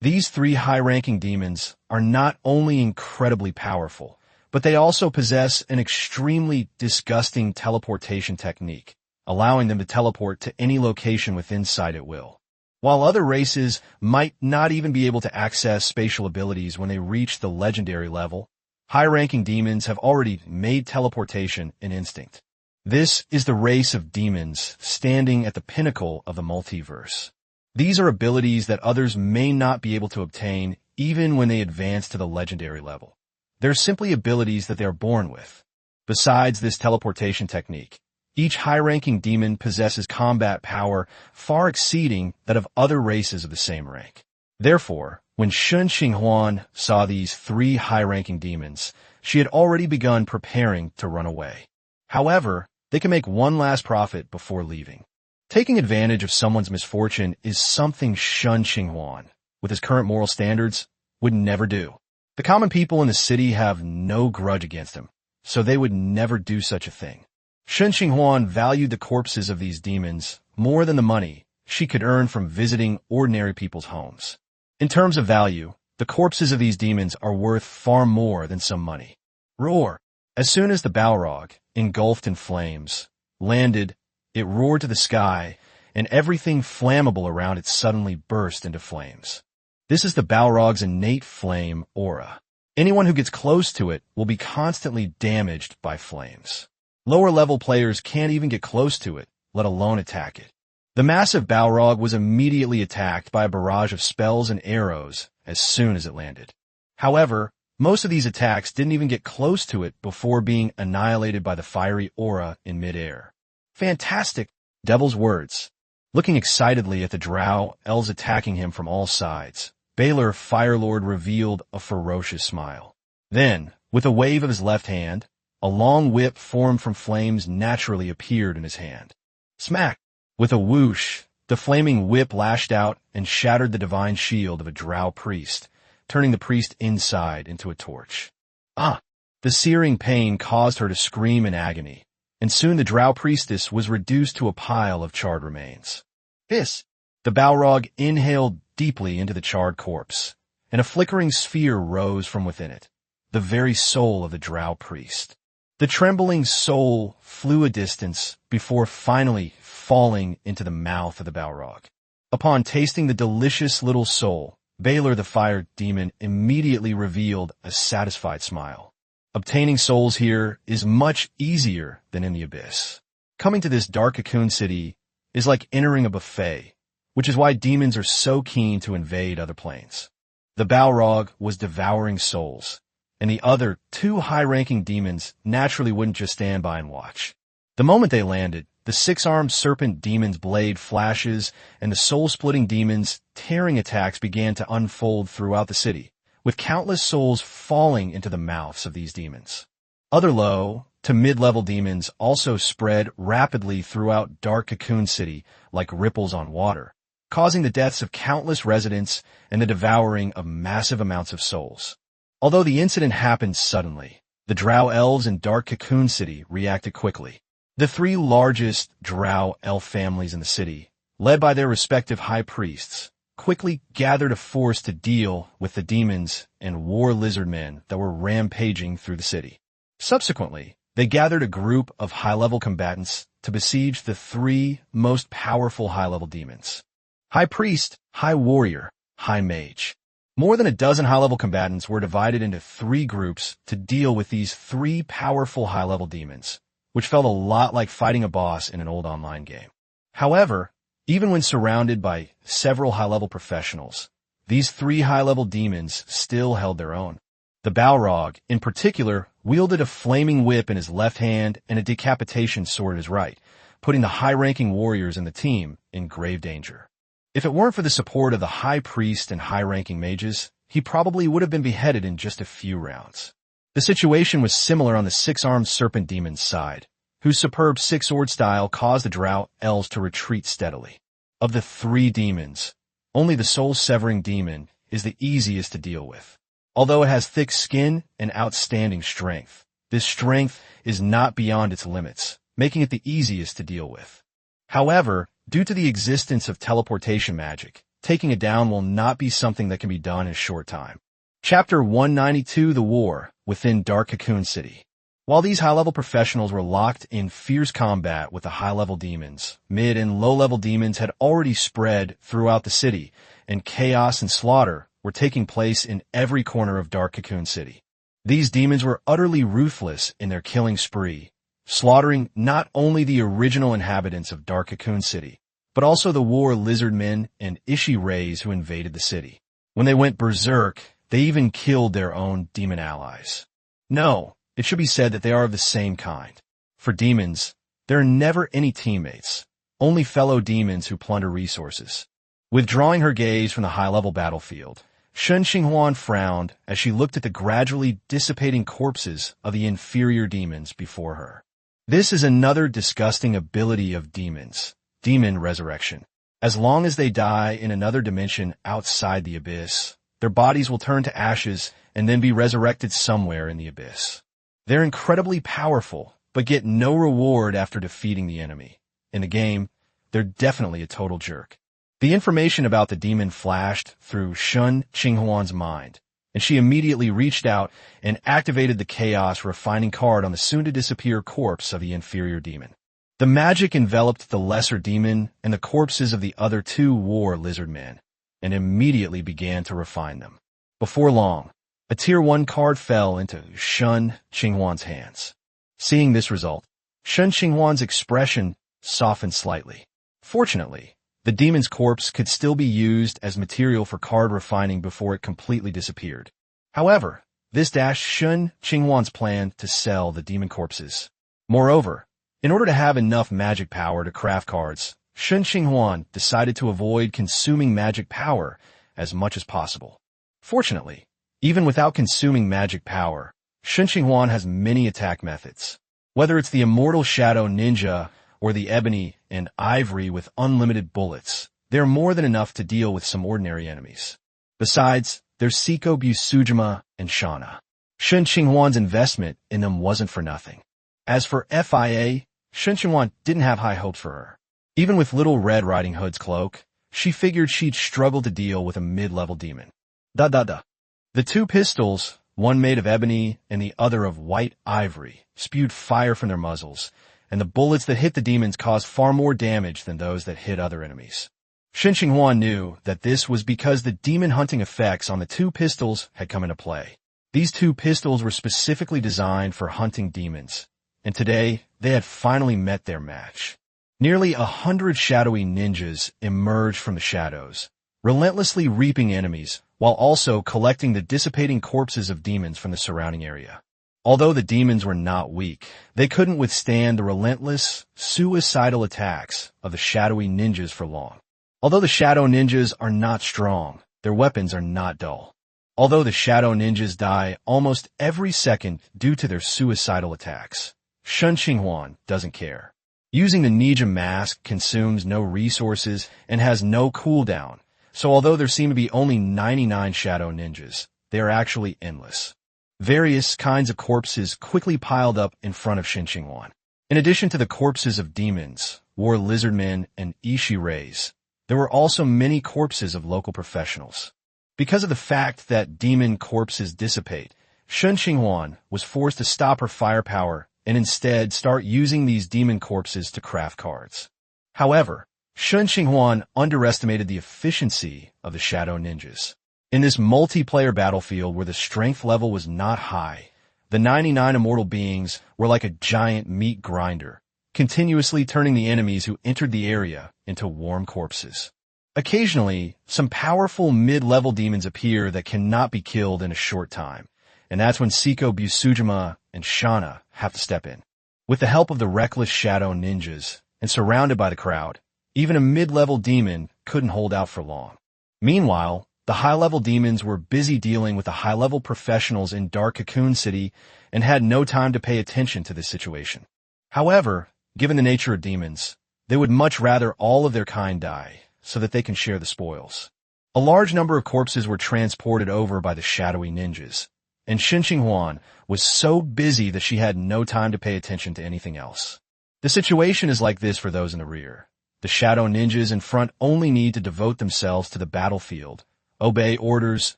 These three high-ranking demons are not only incredibly powerful, but they also possess an extremely disgusting teleportation technique, allowing them to teleport to any location within sight at will. While other races might not even be able to access spatial abilities when they reach the legendary level, high-ranking demons have already made teleportation an instinct. This is the race of demons standing at the pinnacle of the multiverse. These are abilities that others may not be able to obtain even when they advance to the legendary level. They're simply abilities that they are born with. Besides this teleportation technique, each high-ranking demon possesses combat power far exceeding that of other races of the same rank. Therefore, when Shen Qinghuan saw these three high-ranking demons, she had already begun preparing to run away. However, they can make one last profit before leaving. Taking advantage of someone's misfortune is something Shen Qinghuan, with his current moral standards, would never do. The common people in the city have no grudge against him, so they would never do such a thing. Shen Qinghuan valued the corpses of these demons more than the money she could earn from visiting ordinary people's homes. In terms of value, the corpses of these demons are worth far more than some money. Roar! As soon as the Balrog, engulfed in flames, landed, it roared to the sky, and everything flammable around it suddenly burst into flames. This is the Balrog's innate flame aura. Anyone who gets close to it will be constantly damaged by flames. Lower-level players can't even get close to it, let alone attack it. The massive Balrog was immediately attacked by a barrage of spells and arrows as soon as it landed. However, most of these attacks didn't even get close to it before being annihilated by the fiery aura in midair. Fantastic! Devil's words. Looking excitedly at the drow elves attacking him from all sides, Balor Firelord revealed a ferocious smile. Then, with a wave of his left hand, a long whip formed from flames naturally appeared in his hand. Smack! With a whoosh, the flaming whip lashed out and shattered the divine shield of a drow priest, turning the priest inside into a torch. Ah! The searing pain caused her to scream in agony, and soon the drow priestess was reduced to a pile of charred remains. Hiss! The Balrog inhaled deeply into the charred corpse, and a flickering sphere rose from within it, the very soul of the drow priest. The trembling soul flew a distance before finally falling into the mouth of the Balrog. Upon tasting the delicious little soul, Balor the fire demon immediately revealed a satisfied smile. Obtaining souls here is much easier than in the abyss. Coming to this dark cocoon city is like entering a buffet, which is why demons are so keen to invade other planes. The Balrog was devouring souls, and the other two high-ranking demons naturally wouldn't just stand by and watch. The moment they landed, the six-armed serpent demon's blade flashes and the soul-splitting demon's tearing attacks began to unfold throughout the city, with countless souls falling into the mouths of these demons. Other low to mid-level demons also spread rapidly throughout Dark Cocoon City like ripples on water, causing the deaths of countless residents and the devouring of massive amounts of souls. Although the incident happened suddenly, the Drow elves in Dark Cocoon City reacted quickly. The three largest Drow elf families in the city, led by their respective high priests, quickly gathered a force to deal with the demons and war lizard men that were rampaging through the city. Subsequently, they gathered a group of high-level combatants to besiege the three most powerful high-level demons: High Priest, High Warrior, High Mage. More than a dozen high-level combatants were divided into three groups to deal with these three powerful high-level demons, which felt a lot like fighting a boss in an old online game. However, even when surrounded by several high-level professionals, these three high-level demons still held their own. The Balrog, in particular, wielded a flaming whip in his left hand and a decapitation sword in his right, putting the high-ranking warriors in the team in grave danger. If it weren't for the support of the High Priest and high-ranking mages, he probably would have been beheaded in just a few rounds. The situation was similar on the six-armed serpent demon's side, whose superb six-sword style caused the Drow elves to retreat steadily. Of the three demons, only the soul-severing demon is the easiest to deal with. Although it has thick skin and outstanding strength, this strength is not beyond its limits, making it the easiest to deal with. However, due to the existence of teleportation magic, taking it down will not be something that can be done in a short time. Chapter 192: The War Within Dark Cocoon City. While these high-level professionals were locked in fierce combat with the high-level demons, mid- and low-level demons had already spread throughout the city, and chaos and slaughter were taking place in every corner of Dark Cocoon City. These demons were utterly ruthless in their killing spree, slaughtering not only the original inhabitants of Dark Cocoon City, but also the war lizard men and Ishi Rays who invaded the city. When they went berserk, they even killed their own demon allies. No, it should be said that they are of the same kind. For demons, there are never any teammates, only fellow demons who plunder resources. Withdrawing her gaze from the high-level battlefield, Shen Qinghuan frowned as she looked at the gradually dissipating corpses of the inferior demons before her. This is another disgusting ability of demons, demon resurrection. As long as they die in another dimension outside the abyss, their bodies will turn to ashes and then be resurrected somewhere in the abyss. They're incredibly powerful, but get no reward after defeating the enemy. In the game, they're definitely a total jerk. The information about the demon flashed through Shen Qinghuan's mind, and she immediately reached out and activated the chaos refining card on the soon-to-disappear corpse of the inferior demon. The magic enveloped the lesser demon and the corpses of the other two war lizard men, and immediately began to refine them. Before long, a Tier 1 card fell into Shen Qinghuan's hands. Seeing this result, Shen Qinghuan's expression softened slightly. Fortunately, the demon's corpse could still be used as material for card refining before it completely disappeared. However, this dashed Shen Qinghuan's plan to sell the demon corpses. Moreover, in order to have enough magic power to craft cards, Shen Qinghuan decided to avoid consuming magic power as much as possible. Fortunately, even without consuming magic power, Shen Qinghuan has many attack methods. Whether it's the immortal shadow ninja or the ebony and ivory with unlimited bullets, they're more than enough to deal with some ordinary enemies. Besides, there's Seiko Busujima and Shana. Shen Qinghuan's investment in them wasn't for nothing. As for FIA, Shen Qinghuan didn't have high hopes for her. Even with Little Red Riding Hood's cloak, she figured she'd struggle to deal with a mid-level demon. The two pistols, one made of ebony and the other of white ivory, spewed fire from their muzzles, and the bullets that hit the demons caused far more damage than those that hit other enemies. Shen Qinghuan knew that this was because the demon-hunting effects on the two pistols had come into play. These two pistols were specifically designed for hunting demons, and today they had finally met their match. Nearly 100 shadowy ninjas emerged from the shadows, relentlessly reaping enemies while also collecting the dissipating corpses of demons from the surrounding area. Although the demons were not weak, they couldn't withstand the relentless, suicidal attacks of the shadowy ninjas for long. Although the shadow ninjas are not strong, their weapons are not dull. Although the shadow ninjas die almost every second due to their suicidal attacks, Shen Qinghuan doesn't care. Using the ninja mask consumes no resources and has no cooldown, so although there seem to be only 99 shadow ninjas, they are actually endless. Various kinds of corpses quickly piled up in front of Shen Qinghuan. In addition to the corpses of demons, war lizardmen, and ishi-rays, there were also many corpses of local professionals. Because of the fact that demon corpses dissipate, Shen Qinghuan was forced to stop her firepower and instead start using these demon corpses to craft cards. However, Shen Qinghuan underestimated the efficiency of the shadow ninjas. In this multiplayer battlefield where the strength level was not high, the 99 immortal beings were like a giant meat grinder, continuously turning the enemies who entered the area into warm corpses. Occasionally, some powerful mid-level demons appear that cannot be killed in a short time, and that's when Seiko Busujima and Shana have to step in. With the help of the reckless shadow ninjas, and surrounded by the crowd, even a mid-level demon couldn't hold out for long. Meanwhile, the high-level demons were busy dealing with the high-level professionals in Dark Cocoon City and had no time to pay attention to this situation. However, given the nature of demons, they would much rather all of their kind die so that they can share the spoils. A large number of corpses were transported over by the shadowy ninjas, and Shen Qinghuan was so busy that she had no time to pay attention to anything else. The situation is like this for those in the rear. The shadow ninjas in front only need to devote themselves to the battlefield, obey orders,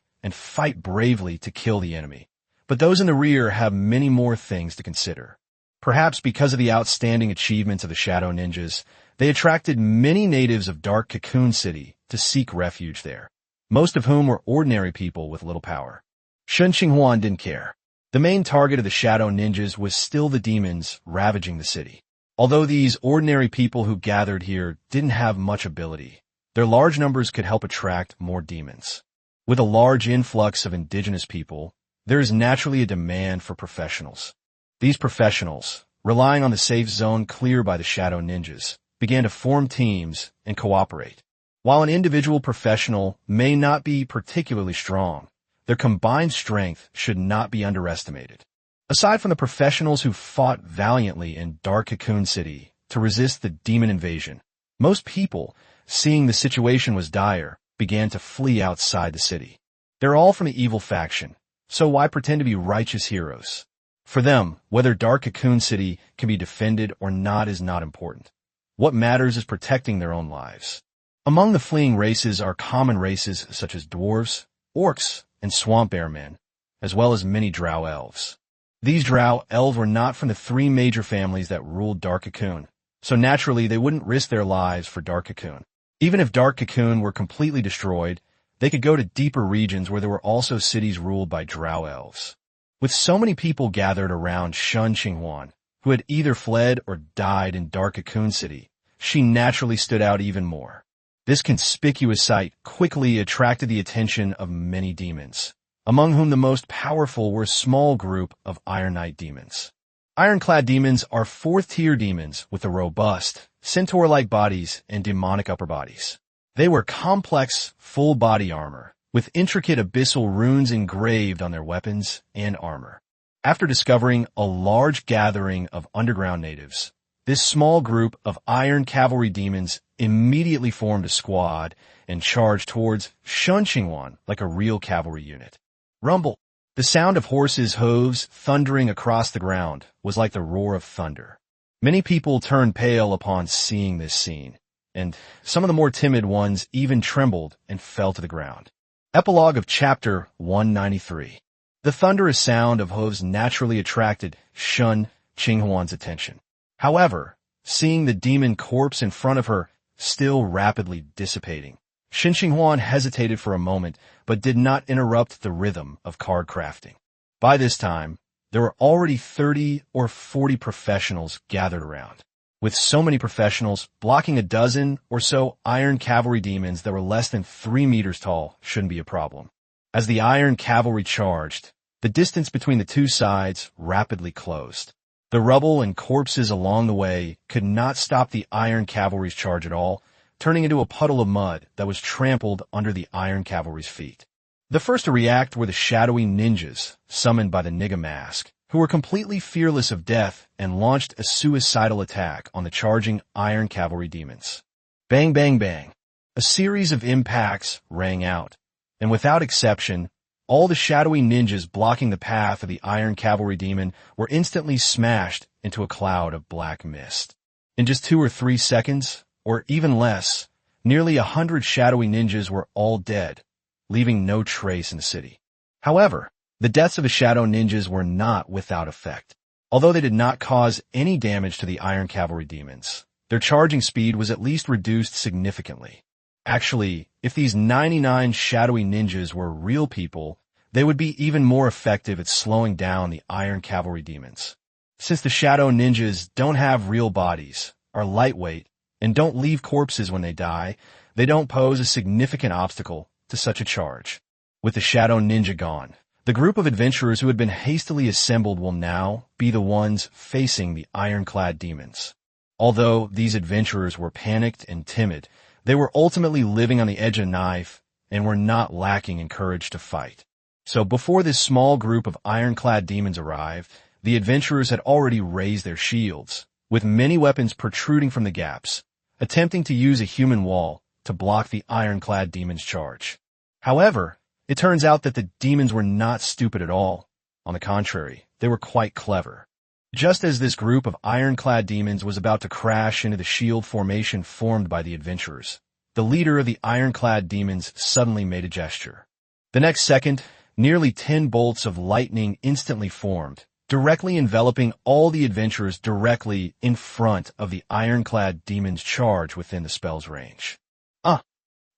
and fight bravely to kill the enemy. But those in the rear have many more things to consider. Perhaps because of the outstanding achievements of the shadow ninjas, they attracted many natives of Dark Cocoon City to seek refuge there, most of whom were ordinary people with little power. Shen Qinghuan didn't care. The main target of the shadow ninjas was still the demons ravaging the city. Although these ordinary people who gathered here didn't have much ability, their large numbers could help attract more demons. With a large influx of indigenous people, there is naturally a demand for professionals. These professionals, relying on the safe zone cleared by the shadow ninjas, began to form teams and cooperate. While an individual professional may not be particularly strong, their combined strength should not be underestimated. Aside from the professionals who fought valiantly in Dark Cocoon City to resist the demon invasion, most people, seeing the situation was dire, began to flee outside the city. They're all from the evil faction, so why pretend to be righteous heroes? For them, whether Dark Cocoon City can be defended or not is not important. What matters is protecting their own lives. Among the fleeing races are common races such as dwarves, orcs, and swamp airmen, as well as many drow elves. These drow elves were not from the three major families that ruled Dark Cocoon, so naturally they wouldn't risk their lives for Dark Cocoon. Even if Dark Cocoon were completely destroyed, they could go to deeper regions where there were also cities ruled by drow elves. With so many people gathered around Shen Qinghuan, who had either fled or died in Dark Cocoon City, she naturally stood out even more. This conspicuous sight quickly attracted the attention of many demons, among whom the most powerful were a small group of Iron Knight demons. Ironclad demons are fourth-tier demons with a robust, centaur-like bodies and demonic upper bodies. They wear complex, full-body armor, with intricate abyssal runes engraved on their weapons and armor. After discovering a large gathering of underground natives, this small group of iron cavalry demons immediately formed a squad and charged towards Shen Qinghuan like a real cavalry unit. Rumble! The sound of horses' hooves thundering across the ground was like the roar of thunder. Many people turned pale upon seeing this scene, and some of the more timid ones even trembled and fell to the ground. Epilogue of Chapter 193. The thunderous sound of hooves naturally attracted Shen Qinghuan's attention. However, seeing the demon corpse in front of her still rapidly dissipating, Shen Qinghuan hesitated for a moment but did not interrupt the rhythm of card crafting. By this time, there were already 30 or 40 professionals gathered around. With so many professionals, blocking a dozen or so iron cavalry demons that were less than 3 meters tall shouldn't be a problem. As the iron cavalry charged, the distance between the two sides rapidly closed. The rubble and corpses along the way could not stop the iron cavalry's charge at all, turning into a puddle of mud that was trampled under the iron cavalry's feet. The first to react were the shadowy ninjas, summoned by the Nigga Mask, who were completely fearless of death and launched a suicidal attack on the charging iron cavalry demons. Bang, bang, bang. A series of impacts rang out, and without exception, all the shadowy ninjas blocking the path of the iron cavalry demon were instantly smashed into a cloud of black mist. In just 2 or 3 seconds, or even less, nearly 100 shadowy ninjas were all dead, leaving no trace in the city. However, the deaths of the shadow ninjas were not without effect. Although they did not cause any damage to the iron cavalry demons, their charging speed was at least reduced significantly. Actually, if these 99 shadowy ninjas were real people, they would be even more effective at slowing down the iron cavalry demons. Since the shadow ninjas don't have real bodies, are lightweight, and don't leave corpses when they die, they don't pose a significant obstacle to such a charge. With the shadow ninja gone, the group of adventurers who had been hastily assembled will now be the ones facing the ironclad demons. Although these adventurers were panicked and timid, they were ultimately living on the edge of a knife and were not lacking in courage to fight. So before this small group of ironclad demons arrived, the adventurers had already raised their shields, with many weapons protruding from the gaps, attempting to use a human wall to block the ironclad demons' charge. However, it turns out that the demons were not stupid at all. On the contrary, they were quite clever. Just as this group of ironclad demons was about to crash into the shield formation formed by the adventurers, the leader of the ironclad demons suddenly made a gesture. The next second, nearly 10 bolts of lightning instantly formed, directly enveloping all the adventurers directly in front of the ironclad demon's charge within the spell's range.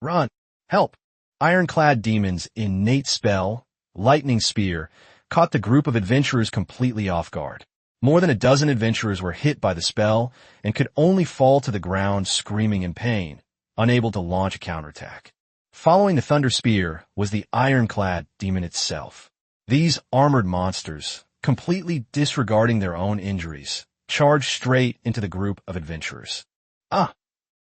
Run! Help! Ironclad demon's innate spell, Lightning Spear, caught the group of adventurers completely off guard. More than a dozen adventurers were hit by the spell and could only fall to the ground screaming in pain, unable to launch a counterattack. Following the Thunder Spear was the ironclad demon itself. These armored monsters, completely disregarding their own injuries, charged straight into the group of adventurers.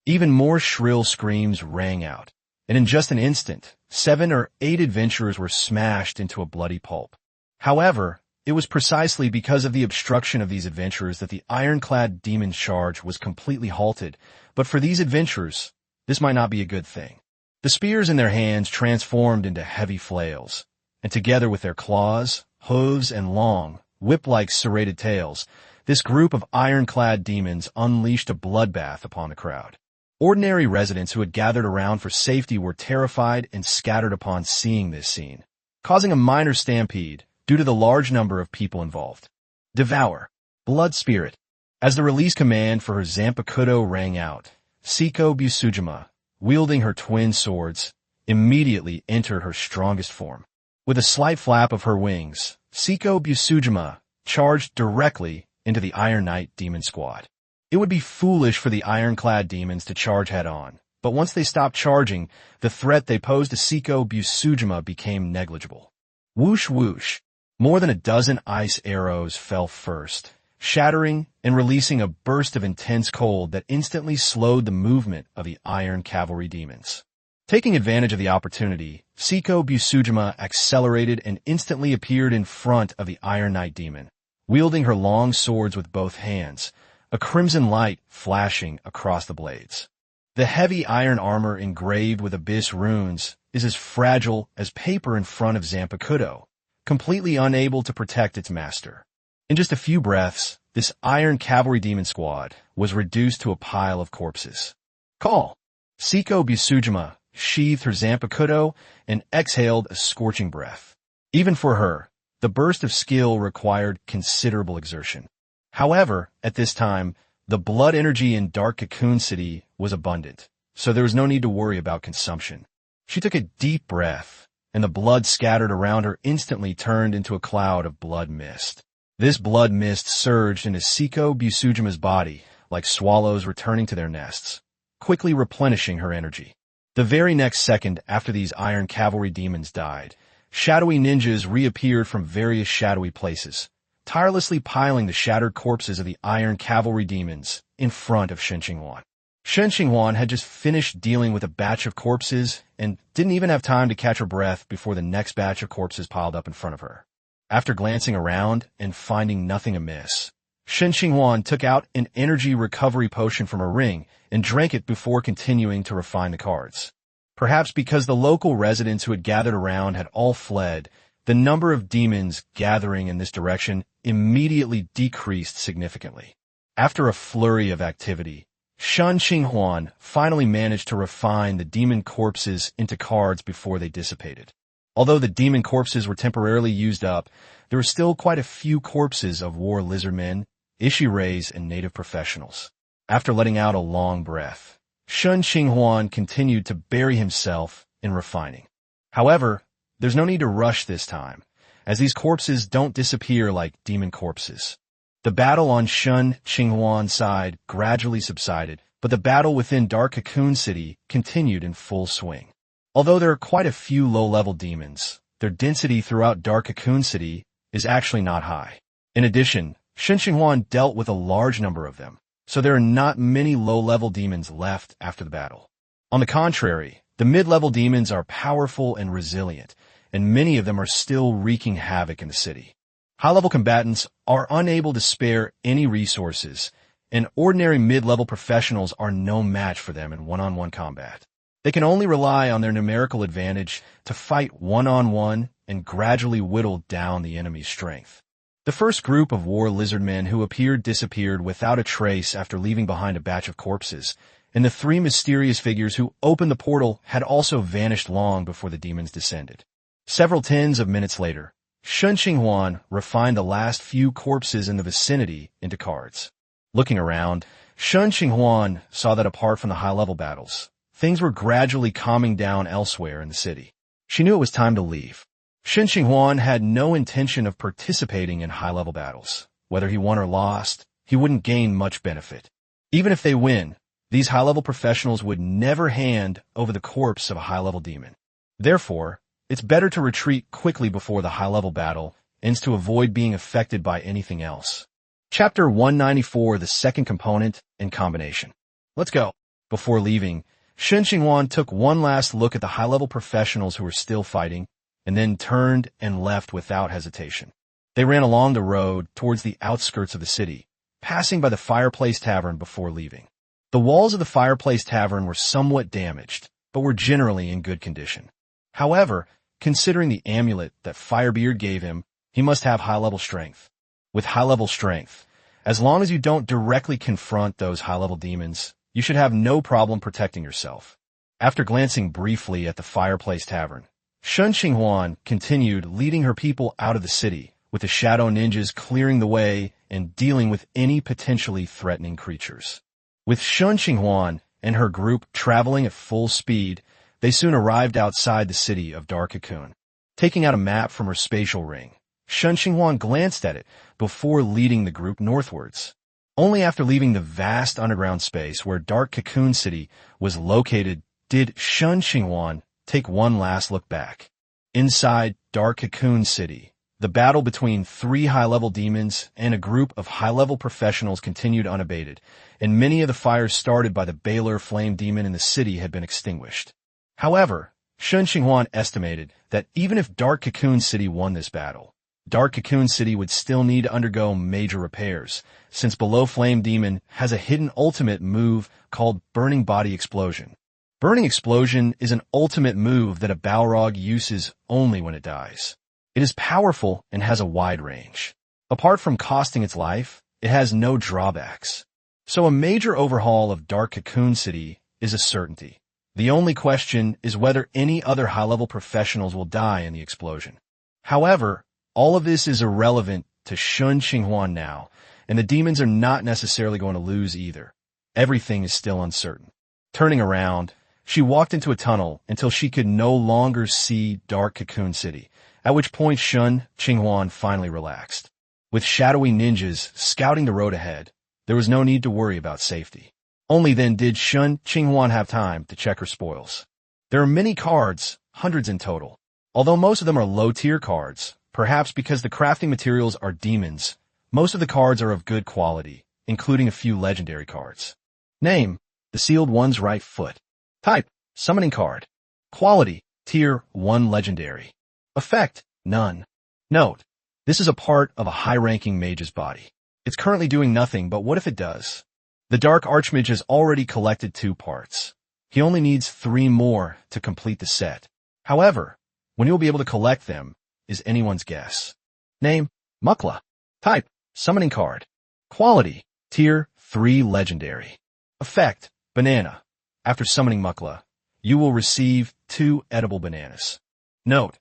Even more shrill screams rang out, and in just an instant, 7 or 8 adventurers were smashed into a bloody pulp. However, it was precisely because of the obstruction of these adventurers that the ironclad demon's charge was completely halted, but for these adventurers, this might not be a good thing. The spears in their hands transformed into heavy flails, and together with their claws, hooves, and long, whip-like serrated tails, this group of ironclad demons unleashed a bloodbath upon the crowd. Ordinary residents who had gathered around for safety were terrified and scattered upon seeing this scene, causing a minor stampede due to the large number of people involved. Devour. Blood Spirit. As the release command for her Zanpakuto rang out, Seiko Busujima, wielding her twin swords, immediately entered her strongest form. With a slight flap of her wings, Seiko Busujima charged directly into the Iron Knight demon squad. It would be foolish for the ironclad demons to charge head-on, but once they stopped charging, the threat they posed to Seiko Busujima became negligible. Whoosh whoosh. More than a dozen ice arrows fell first, shattering and releasing a burst of intense cold that instantly slowed the movement of the iron cavalry demons. Taking advantage of the opportunity, Seiko Busujima accelerated and instantly appeared in front of the Iron Knight demon, wielding her long swords with both hands, a crimson light flashing across the blades. The heavy iron armor engraved with abyss runes is as fragile as paper in front of Zanpakuto, completely unable to protect its master. In just a few breaths, this iron cavalry demon squad was reduced to a pile of corpses. Call! Seiko Busujima sheathed her Zanpakuto and exhaled a scorching breath. Even for her, the burst of skill required considerable exertion. However, at this time, the blood energy in Dark Cocoon City was abundant, so there was no need to worry about consumption. She took a deep breath, and the blood scattered around her instantly turned into a cloud of blood mist. This blood mist surged into Seiko Busujima's body like swallows returning to their nests, quickly replenishing her energy. The very next second after these iron cavalry demons died, shadowy ninjas reappeared from various shadowy places, tirelessly piling the shattered corpses of the iron cavalry demons in front of Shen Qinghuan. Shen Qinghuan had just finished dealing with a batch of corpses and didn't even have time to catch her breath before the next batch of corpses piled up in front of her. After glancing around and finding nothing amiss, Shen Qinghuan took out an energy recovery potion from her ring and drank it before continuing to refine the cards. Perhaps because the local residents who had gathered around had all fled, the number of demons gathering in this direction immediately decreased significantly. After a flurry of activity, Shen Qinghuan finally managed to refine the demon corpses into cards before they dissipated. Although the demon corpses were temporarily used up, there were still quite a few corpses of war lizardmen, Ishireis, and native professionals. After letting out a long breath, Shen Qinghuan continued to bury himself in refining. However, there's no need to rush this time, as these corpses don't disappear like demon corpses. The battle on Shen Qinghuan's side gradually subsided, but the battle within Dark Cocoon City continued in full swing. Although there are quite a few low-level demons, their density throughout Dark Cocoon City is actually not high. In addition, Shen Qinghuan dealt with a large number of them, so there are not many low-level demons left after the battle. On the contrary, the mid-level demons are powerful and resilient, and many of them are still wreaking havoc in the city. High-level combatants are unable to spare any resources, and ordinary mid-level professionals are no match for them in one-on-one combat. They can only rely on their numerical advantage to fight one-on-one and gradually whittle down the enemy's strength. The first group of war lizardmen who appeared disappeared without a trace after leaving behind a batch of corpses, and the three mysterious figures who opened the portal had also vanished long before the demons descended. Several tens of minutes later, Shen Qinghuan refined the last few corpses in the vicinity into cards. Looking around, Shen Qinghuan saw that apart from the high-level battles, things were gradually calming down elsewhere in the city. She knew it was time to leave. Shen Qinghuan had no intention of participating in high-level battles. Whether he won or lost, he wouldn't gain much benefit. Even if they win, these high-level professionals would never hand over the corpse of a high-level demon. Therefore, it's better to retreat quickly before the high-level battle and to avoid being affected by anything else. Chapter 194, the second component and combination. Let's go. Before leaving, Shen Qinghuan took one last look at the high-level professionals who were still fighting, and then turned and left without hesitation. They ran along the road towards the outskirts of the city, passing by the Fireplace Tavern before leaving. The walls of the Fireplace Tavern were somewhat damaged, but were generally in good condition. However, considering the amulet that Firebeard gave him, he must have high-level strength. With high-level strength, as long as you don't directly confront those high-level demons, you should have no problem protecting yourself. After glancing briefly at the Fireplace Tavern, Shen Qinghuan continued leading her people out of the city, with the shadow ninjas clearing the way and dealing with any potentially threatening creatures. With Shen Qinghuan and her group traveling at full speed, they soon arrived outside the city of Dark Cocoon. Taking out a map from her spatial ring, Shen Qinghuan glanced at it before leading the group northwards. Only after leaving the vast underground space where Dark Cocoon City was located did Shen Qinghuan take one last look back. Inside Dark Cocoon City, the battle between 3 high-level demons and a group of high-level professionals continued unabated, and many of the fires started by the Baylor flame demon in the city had been extinguished. However, Shen Qinghuan estimated that even if Dark Cocoon City won this battle, Dark Cocoon City would still need to undergo major repairs, since below Flame Demon has a hidden ultimate move called Burning Body Explosion. Burning Explosion is an ultimate move that a Balrog uses only when it dies. It is powerful and has a wide range. Apart from costing its life, it has no drawbacks. So a major overhaul of Dark Cocoon City is a certainty. The only question is whether any other high-level professionals will die in the explosion. However, all of this is irrelevant to Shen Qinghuan now, and the demons are not necessarily going to lose either. Everything is still uncertain. Turning around, she walked into a tunnel until she could no longer see Dark Cocoon City, at which point Shen Qinghuan finally relaxed. With shadowy ninjas scouting the road ahead, there was no need to worry about safety. Only then did Shen Qinghuan have time to check her spoils. There are many cards, hundreds in total. Although most of them are low-tier cards, perhaps because the crafting materials are demons, most of the cards are of good quality, including a few legendary cards. Name: the Sealed One's Right Foot. Type: Summoning Card. Quality: Tier 1 Legendary. Effect: None. Note: this is a part of a high-ranking mage's body. It's currently doing nothing, but what if it does? The Dark Archmage has already collected 2 parts. He only needs 3 more to complete the set. However, when he will be able to collect them is anyone's guess. Name: Mukla. Type: Summoning Card. Quality: Tier 3 Legendary. Effect: Banana. After summoning Mukla, you will receive 2 edible bananas. Note: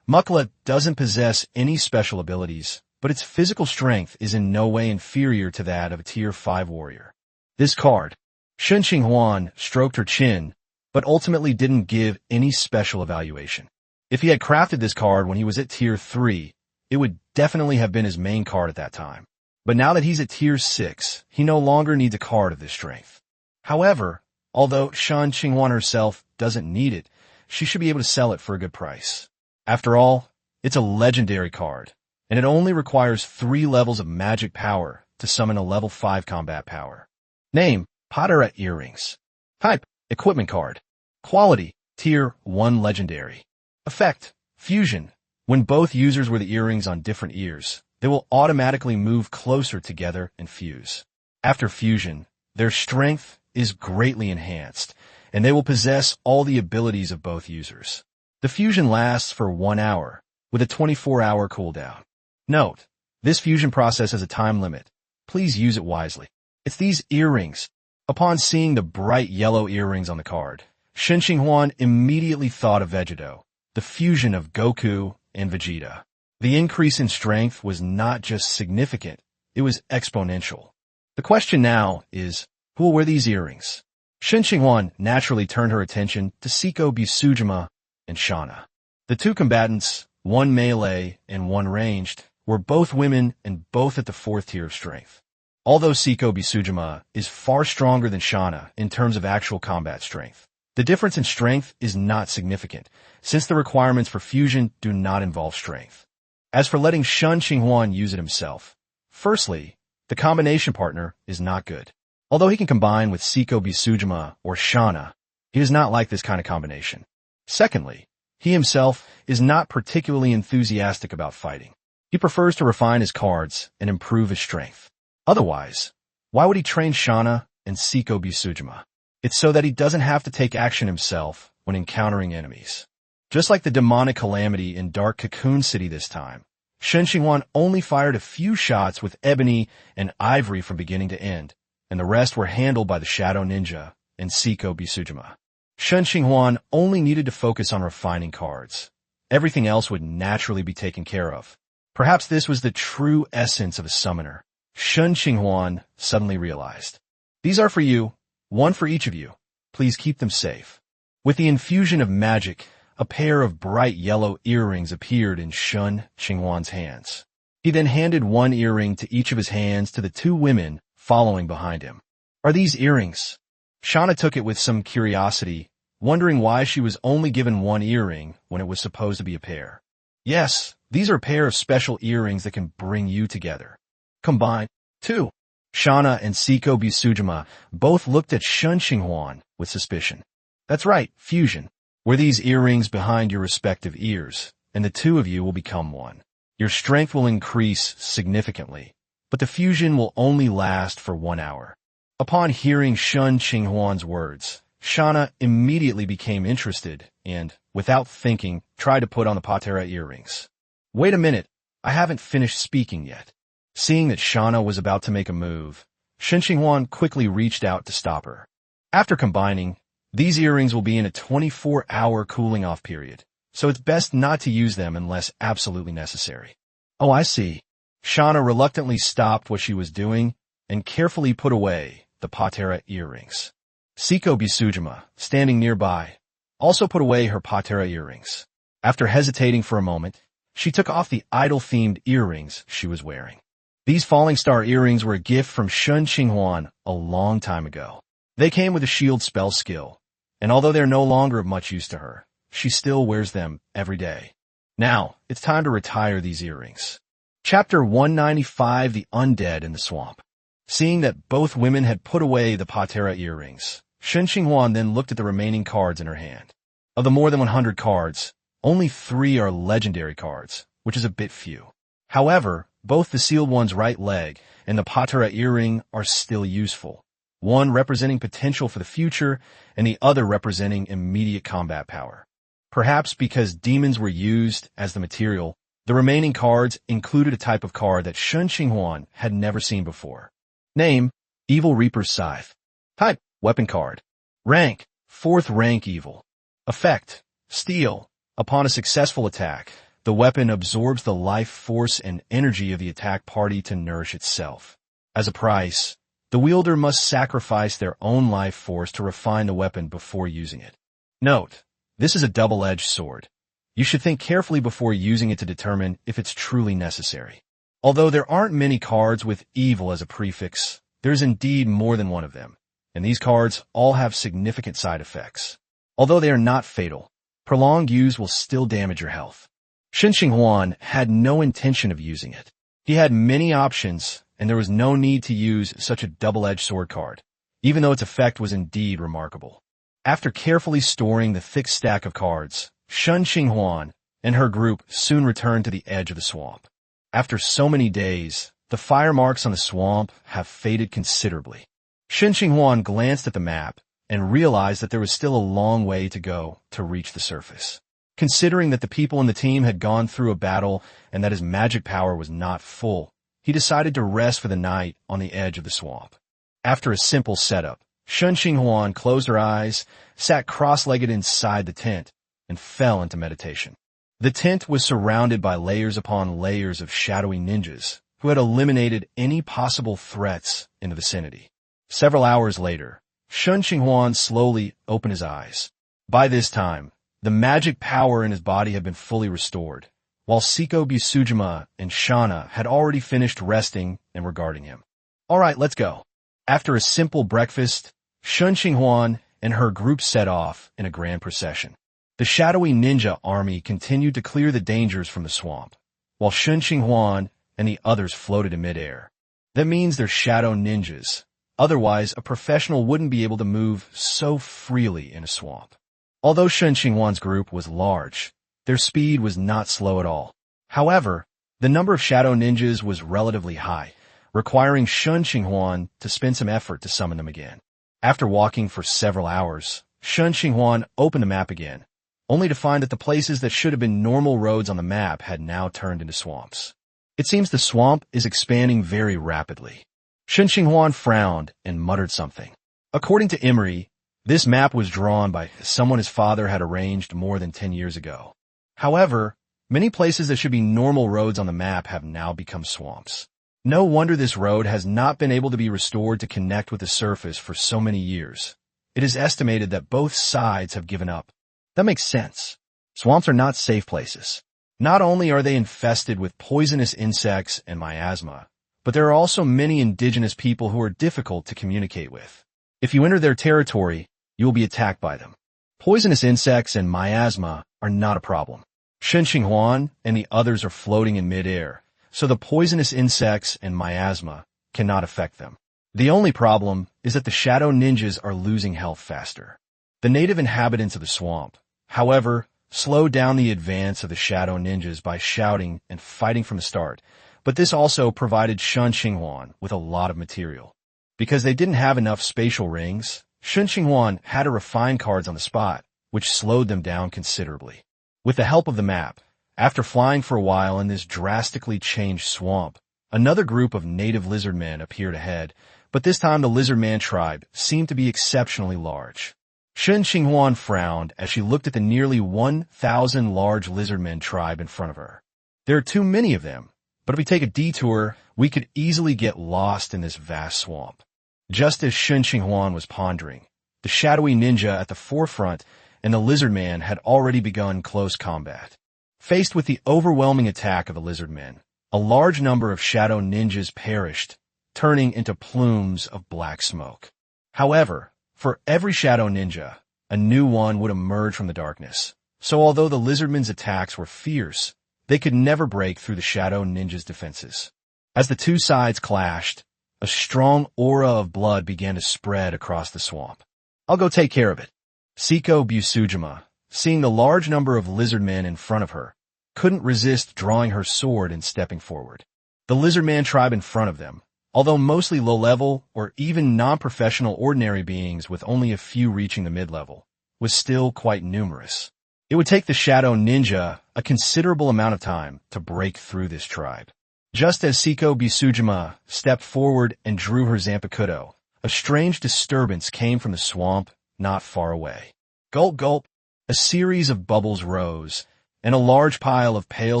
Mukla doesn't possess any special abilities, but its physical strength is in no way inferior to that of a Tier 5 warrior. This card, Shen Qinghuan stroked her chin, but ultimately didn't give any special evaluation. If he had crafted this card when he was at Tier 3, it would definitely have been his main card at that time. But now that he's at Tier 6, he no longer needs a card of this strength. However, although Shen Qinghuan herself doesn't need it, she should be able to sell it for a good price. After all, it's a legendary card, and it only requires 3 levels of magic power to summon a level 5 combat power. Name: Patera Earrings. Type: Equipment Card. Quality: Tier 1 Legendary. Effect: Fusion. When both users wear the earrings on different ears, they will automatically move closer together and fuse. After fusion, their strength is greatly enhanced, and they will possess all the abilities of both users. The fusion lasts for 1 hour, with a 24-hour cooldown. Note: this fusion process has a time limit. Please use it wisely. It's these earrings. Upon seeing the bright yellow earrings on the card, Shen Qinghuan immediately thought of Vegito, the fusion of Goku and Vegeta. The increase in strength was not just significant, it was exponential. The question now is, who will wear these earrings? Shen Qinghuan naturally turned her attention to Seiko Busujima and Shauna. The 2 combatants, one melee and one ranged, were both women and both at the 4th tier of strength. Although Seiko Busujima is far stronger than Shauna in terms of actual combat strength, the difference in strength is not significant, since the requirements for fusion do not involve strength. As for letting Shen Qinghuan use it himself, firstly, the combination partner is not good. Although he can combine with Seiko Busujima or Shauna, he does not like this kind of combination. Secondly, he himself is not particularly enthusiastic about fighting. He prefers to refine his cards and improve his strength. Otherwise, why would he train Shauna and Seiko Busujima? It's so that he doesn't have to take action himself when encountering enemies. Just like the demonic calamity in Dark Cocoon City this time, Shen Qinghuan only fired a few shots with ebony and ivory from beginning to end, and the rest were handled by the Shadow Ninja and Seiko Bisujima. Shen Qinghuan only needed to focus on refining cards. Everything else would naturally be taken care of. Perhaps this was the true essence of a summoner. Shen Qinghuan suddenly realized. These are for you, one for each of you. Please keep them safe. With the infusion of magic, a pair of bright yellow earrings appeared in Shen Qinghuan's hands. He then handed one earring to each of his hands to the two women following behind him. Are these earrings? Shauna took it with some curiosity, wondering why she was only given one earring when it was supposed to be a pair. Yes, these are a pair of special earrings that can bring you together. Combine, too. Shauna and Seiko Bisujima both looked at Shen Qinghuan with suspicion. That's right, fusion. Wear these earrings behind your respective ears, and the two of you will become one. Your strength will increase significantly, but the fusion will only last for 1 hour. Upon hearing Shen Qinghuan's words, Shauna immediately became interested and, without thinking, tried to put on the patera earrings. Wait a minute, I haven't finished speaking yet. Seeing that Shauna was about to make a move, Shen Qinghuan quickly reached out to stop her. After combining, these earrings will be in a 24-hour cooling-off period, so it's best not to use them unless absolutely necessary. Oh, I see. Shauna reluctantly stopped what she was doing and carefully put away the patera earrings. Seiko Bisujima, standing nearby, also put away her patera earrings. After hesitating for a moment, she took off the idol-themed earrings she was wearing. These falling star earrings were a gift from Shen Qinghuan a long time ago. They came with a shield spell skill, and although they're no longer of much use to her, she still wears them every day. Now, it's time to retire these earrings. Chapter 195, The Undead in the Swamp. Seeing that both women had put away the patera earrings, Shen Qinghuan then looked at the remaining cards in her hand. Of the more than 100 cards, only 3 are legendary cards, which is a bit few. However, both the sealed one's right leg and the patera earring are still useful, one representing potential for the future and the other representing immediate combat power. Perhaps because demons were used as the material, the remaining cards included a type of card that Shen Qinghuan had never seen before. Name, Evil Reaper's Scythe. Type, Weapon card. Rank, 4th rank evil. Effect, Steel. Upon a successful attack, the weapon absorbs the life force and energy of the attack party to nourish itself. As a price, the wielder must sacrifice their own life force to refine the weapon before using it. Note, this is a double-edged sword. You should think carefully before using it to determine if it's truly necessary. Although there aren't many cards with evil as a prefix, there's indeed more than one of them, and these cards all have significant side effects. Although they are not fatal, prolonged use will still damage your health. Shen Qinghuan had no intention of using it. He had many options, and there was no need to use such a double-edged sword card, even though its effect was indeed remarkable. After carefully storing the thick stack of cards, Shen Qinghuan and her group soon returned to the edge of the swamp. After so many days, the fire marks on the swamp have faded considerably. Shen Qinghuan glanced at the map and realized that there was still a long way to go to reach the surface. Considering that the people in the team had gone through a battle and that his magic power was not full, he decided to rest for the night on the edge of the swamp. After a simple setup, Shen Qinghuan closed her eyes, sat cross-legged inside the tent, and fell into meditation. The tent was surrounded by layers upon layers of shadowy ninjas who had eliminated any possible threats in the vicinity. Several hours later, Shen Qinghuan slowly opened his eyes. By this time, the magic power in his body had been fully restored, while Seiko Bisujima and Shauna had already finished resting and were guarding him. All right, let's go. After a simple breakfast, Shen Qinghuan and her group set off in a grand procession. The shadowy ninja army continued to clear the dangers from the swamp, while Shen Qinghuan and the others floated in midair. That means they're shadow ninjas. Otherwise, a professional wouldn't be able to move so freely in a swamp. Although Shen Qinghuan's group was large, their speed was not slow at all. However, the number of shadow ninjas was relatively high, requiring Shen Qinghuan to spend some effort to summon them again. After walking for several hours, Shen Qinghuan opened the map again, only to find that the places that should have been normal roads on the map had now turned into swamps. It seems the swamp is expanding very rapidly. Shen Qinghuan frowned and muttered something. According to Emery, this map was drawn by someone his father had arranged more than 10 years ago. However, many places that should be normal roads on the map have now become swamps. No wonder this road has not been able to be restored to connect with the surface for so many years. It is estimated that both sides have given up. That makes sense. Swamps are not safe places. Not only are they infested with poisonous insects and miasma, but there are also many indigenous people who are difficult to communicate with. If you enter their territory, you will be attacked by them. Poisonous insects and miasma are not a problem. Shen Qinghuan and the others are floating in midair, so the poisonous insects and miasma cannot affect them. The only problem is that the shadow ninjas are losing health faster. The native inhabitants of the swamp, however, slowed down the advance of the shadow ninjas by shouting and fighting from the start, but this also provided Shen Qinghuan with a lot of material. Because they didn't have enough spatial rings, Shen Qinghuan had to refine cards on the spot, which slowed them down considerably. With the help of the map, after flying for a while in this drastically changed swamp, another group of native lizard men appeared ahead, but this time the lizard man tribe seemed to be exceptionally large. Shen Qinghuan frowned as she looked at the nearly 1,000 large lizardmen tribe in front of her. There are too many of them, but if we take a detour, we could easily get lost in this vast swamp. Just as Shen Qinghuan was pondering, the shadowy ninja at the forefront and the lizard man had already begun close combat. Faced with the overwhelming attack of the lizard men, a large number of shadow ninjas perished, turning into plumes of black smoke. However, for every shadow ninja, a new one would emerge from the darkness. So although the lizardmen's attacks were fierce, they could never break through the shadow ninja's defenses. As the two sides clashed, a strong aura of blood began to spread across the swamp. I'll go take care of it. Siko Busujima, seeing the large number of lizard men in front of her, couldn't resist drawing her sword and stepping forward. The lizard man tribe in front of them, although mostly low-level or even non-professional ordinary beings with only a few reaching the mid-level, was still quite numerous. It would take the shadow ninja a considerable amount of time to break through this tribe. Just as Siko Busujima stepped forward and drew her Zanpakuto, a strange disturbance came from the swamp not far away. Gulp gulp, a series of bubbles rose, and a large pile of pale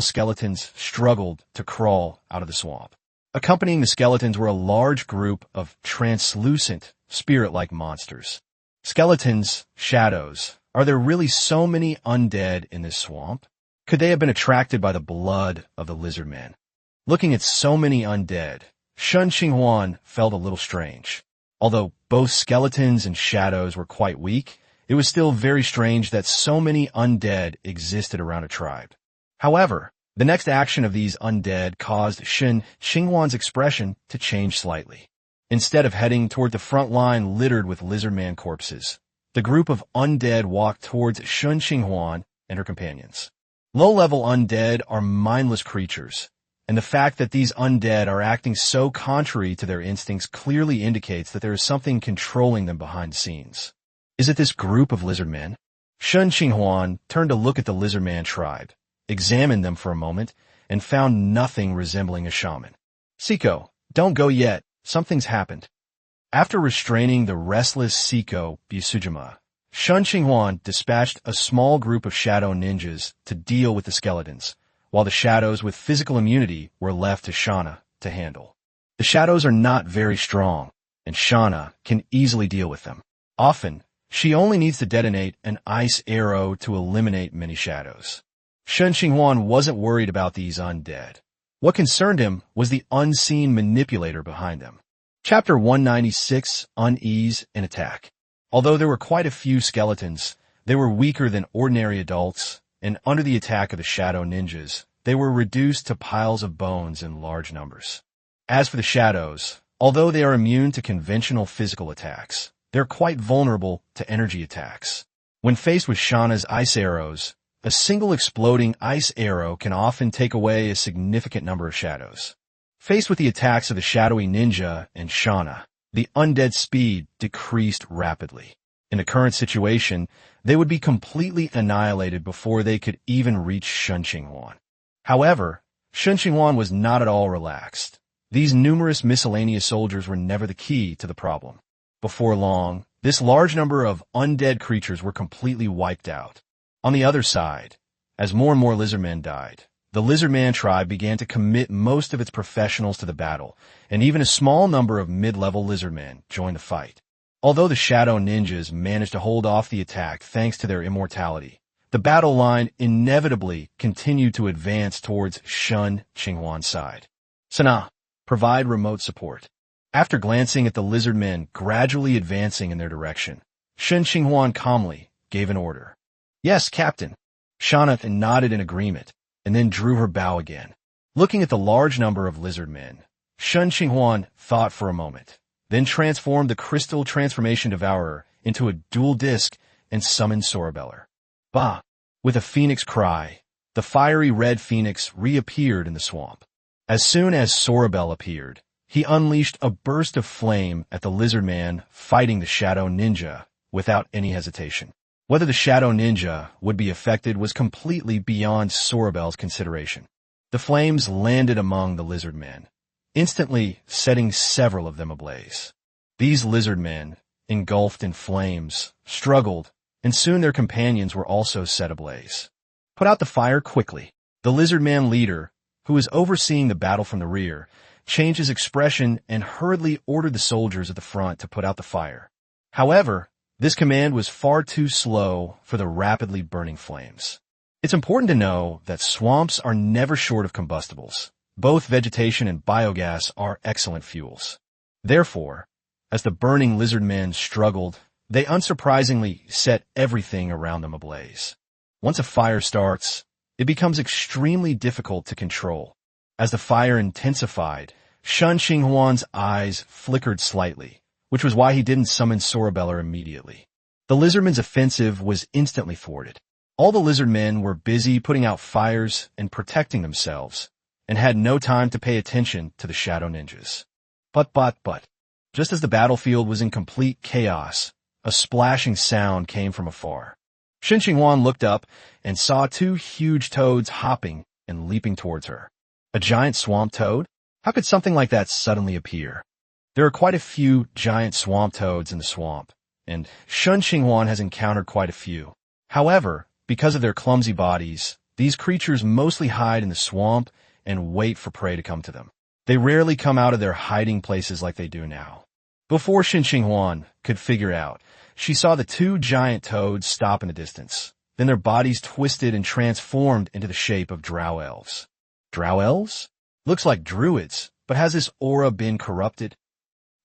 skeletons struggled to crawl out of the swamp. Accompanying the skeletons were a large group of translucent, spirit-like monsters. Skeletons, shadows. Are there really so many undead in this swamp? Could they have been attracted by the blood of the lizard men? Looking at so many undead, Shen Qinghuan felt a little strange. Although both skeletons and shadows were quite weak, it was still very strange that so many undead existed around a tribe. However, the next action of these undead caused Shen Qinghuan's expression to change slightly. Instead of heading toward the front line littered with lizardman corpses, the group of undead walked towards Shen Qinghuan and her companions. Low-level undead are mindless creatures, and the fact that these undead are acting so contrary to their instincts clearly indicates that there is something controlling them behind the scenes. Is it this group of lizard men? Shen Qinghuan turned to look at the lizardman tribe, examined them for a moment, and found nothing resembling a shaman. Siko, don't go yet. Something's happened. After restraining the restless Siko Busujima, Shen Qinghuan dispatched a small group of shadow ninjas to deal with the skeletons, while the shadows with physical immunity were left to Shana to handle. The shadows are not very strong, and Shana can easily deal with them. Often, she only needs to detonate an ice arrow to eliminate many shadows. Shen Qinghuan wasn't worried about these undead. What concerned him was the unseen manipulator behind them. Chapter 196, Unease and Attack. Although there were quite a few skeletons, they were weaker than ordinary adults, and under the attack of the shadow ninjas, they were reduced to piles of bones in large numbers. As for the shadows, although they are immune to conventional physical attacks, they're quite vulnerable to energy attacks. When faced with Shana's ice arrows, a single exploding ice arrow can often take away a significant number of shadows. Faced with the attacks of the shadowy ninja and Shana, the undead speed decreased rapidly. In the current situation, they would be completely annihilated before they could even reach Shen Qinghuan. However, Shen Qinghuan was not at all relaxed. These numerous miscellaneous soldiers were never the key to the problem. Before long, this large number of undead creatures were completely wiped out. On the other side, as more and more lizardmen died, the lizardman tribe began to commit most of its professionals to the battle, and even a small number of mid-level lizardmen joined the fight. Although the shadow ninjas managed to hold off the attack thanks to their immortality, the battle line inevitably continued to advance towards Shen Qinghuan's side. Sana, provide remote support. After glancing at the lizardmen gradually advancing in their direction, Shen Qinghuan calmly gave an order. Yes, Captain. Shana nodded in agreement, and then drew her bow again. Looking at the large number of lizardmen, Shen Qinghuan thought for a moment, then transformed the crystal transformation devourer into a dual disc and summoned Sorabeller. Bah! With a phoenix cry, the fiery red phoenix reappeared in the swamp. As soon as Sorabel appeared, he unleashed a burst of flame at the lizardman fighting the shadow ninja without any hesitation. Whether the shadow ninja would be affected was completely beyond Sorabel's consideration. The flames landed among the lizardmen, instantly setting several of them ablaze. These lizardmen, engulfed in flames, struggled, and soon their companions were also set ablaze. Put out the fire quickly. The lizardman leader, who was overseeing the battle from the rear, changed his expression and hurriedly ordered the soldiers at the front to put out the fire. However, this command was far too slow for the rapidly burning flames. It's important to know that swamps are never short of combustibles. Both vegetation and biogas are excellent fuels. Therefore, as the burning lizardmen struggled, they unsurprisingly set everything around them ablaze. Once a fire starts, it becomes extremely difficult to control. As the fire intensified, Shen Qinghuan's eyes flickered slightly, which was why he didn't summon Sorabeller immediately. The lizardmen's offensive was instantly thwarted. All the lizardmen were busy putting out fires and protecting themselves, and had no time to pay attention to the shadow ninjas. But, just as the battlefield was in complete chaos, a splashing sound came from afar. Shen Qinghuan looked up and saw two huge toads hopping and leaping towards her. A giant swamp toad? How could something like that suddenly appear? There are quite a few giant swamp toads in the swamp, and Shen Qinghuan has encountered quite a few. However, because of their clumsy bodies, these creatures mostly hide in the swamp and wait for prey to come to them. They rarely come out of their hiding places like they do now. Before Shen Qinghuan could figure out, she saw the two giant toads stop in the distance. Then their bodies twisted and transformed into the shape of drow elves. Drow elves? Looks like druids, but has this aura been corrupted?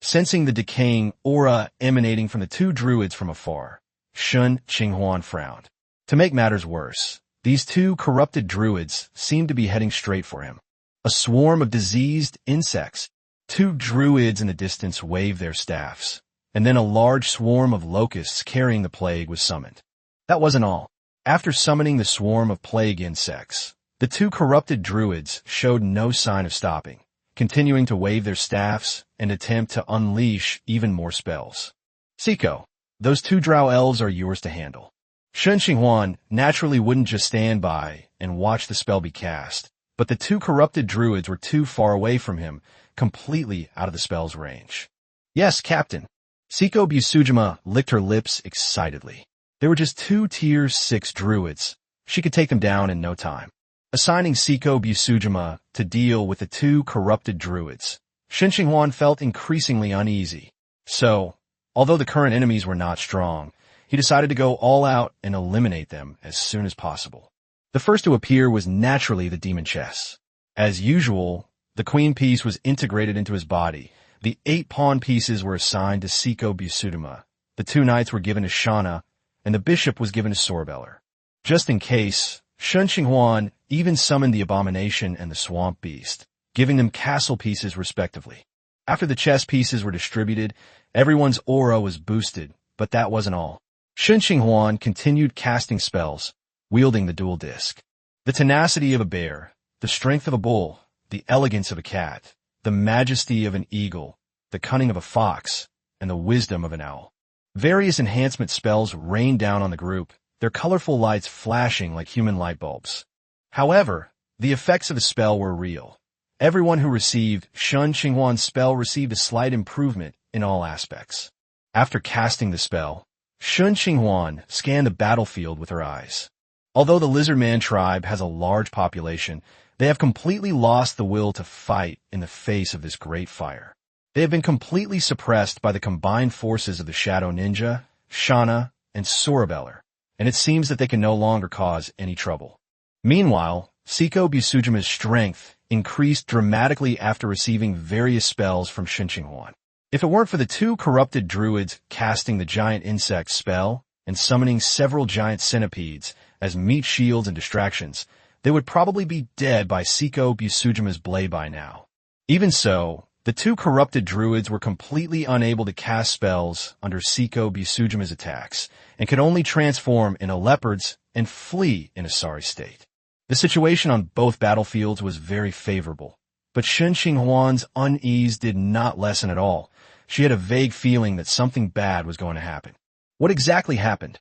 Sensing the decaying aura emanating from the two druids from afar, Shen Qinghuan frowned. To make matters worse, these two corrupted druids seemed to be heading straight for him. A swarm of diseased insects. Two druids in the distance waved their staffs, and then a large swarm of locusts carrying the plague was summoned. That wasn't all. After summoning the swarm of plague insects, the two corrupted druids showed no sign of stopping, continuing to wave their staffs and attempt to unleash even more spells. Siko, those two drow elves are yours to handle. Shen Qinghuan naturally wouldn't just stand by and watch the spell be cast, but the two corrupted druids were too far away from him, completely out of the spell's range. Yes, Captain. Siko Busujima licked her lips excitedly. There were just two tier 6 druids. She could take them down in no time. Assigning Siko Busujima to deal with the two corrupted druids, Shen Qinghuan felt increasingly uneasy. So, although the current enemies were not strong, he decided to go all out and eliminate them as soon as possible. The first to appear was naturally the demon chess. As usual, the queen piece was integrated into his body. The 8 pawn pieces were assigned to Siko Busudima. The 2 knights were given to Shana, and the bishop was given to Sorabeller. Just in case, Shen Qinghuan even summoned the abomination and the swamp beast, giving them castle pieces respectively. After the chess pieces were distributed, everyone's aura was boosted, but that wasn't all. Shen Qinghuan continued casting spells, wielding the dual disc. The tenacity of a bear, the strength of a bull, the elegance of a cat, the majesty of an eagle, the cunning of a fox, and the wisdom of an owl. Various enhancement spells rained down on the group, their colorful lights flashing like human light bulbs. However, the effects of the spell were real. Everyone who received Shen Qinghuan's spell received a slight improvement in all aspects. After casting the spell, Shen Qinghuan scanned the battlefield with her eyes. Although the Lizard Man tribe has a large population, they have completely lost the will to fight in the face of this great fire. They have been completely suppressed by the combined forces of the Shadow Ninja, Shana, and Sorobeller, and it seems that they can no longer cause any trouble. Meanwhile, Seiko Busujima's strength increased dramatically after receiving various spells from Shen Qinghuan. If it weren't for the two corrupted druids casting the giant insect spell and summoning several giant centipedes as meat shields and distractions, they would probably be dead by Seiko Busujima's blade by now. Even so, the two corrupted druids were completely unable to cast spells under Seiko Busujima's attacks and could only transform into leopards and flee in a sorry state. The situation on both battlefields was very favorable, but Shen Qinghuan's unease did not lessen at all. She had a vague feeling that something bad was going to happen. What exactly happened?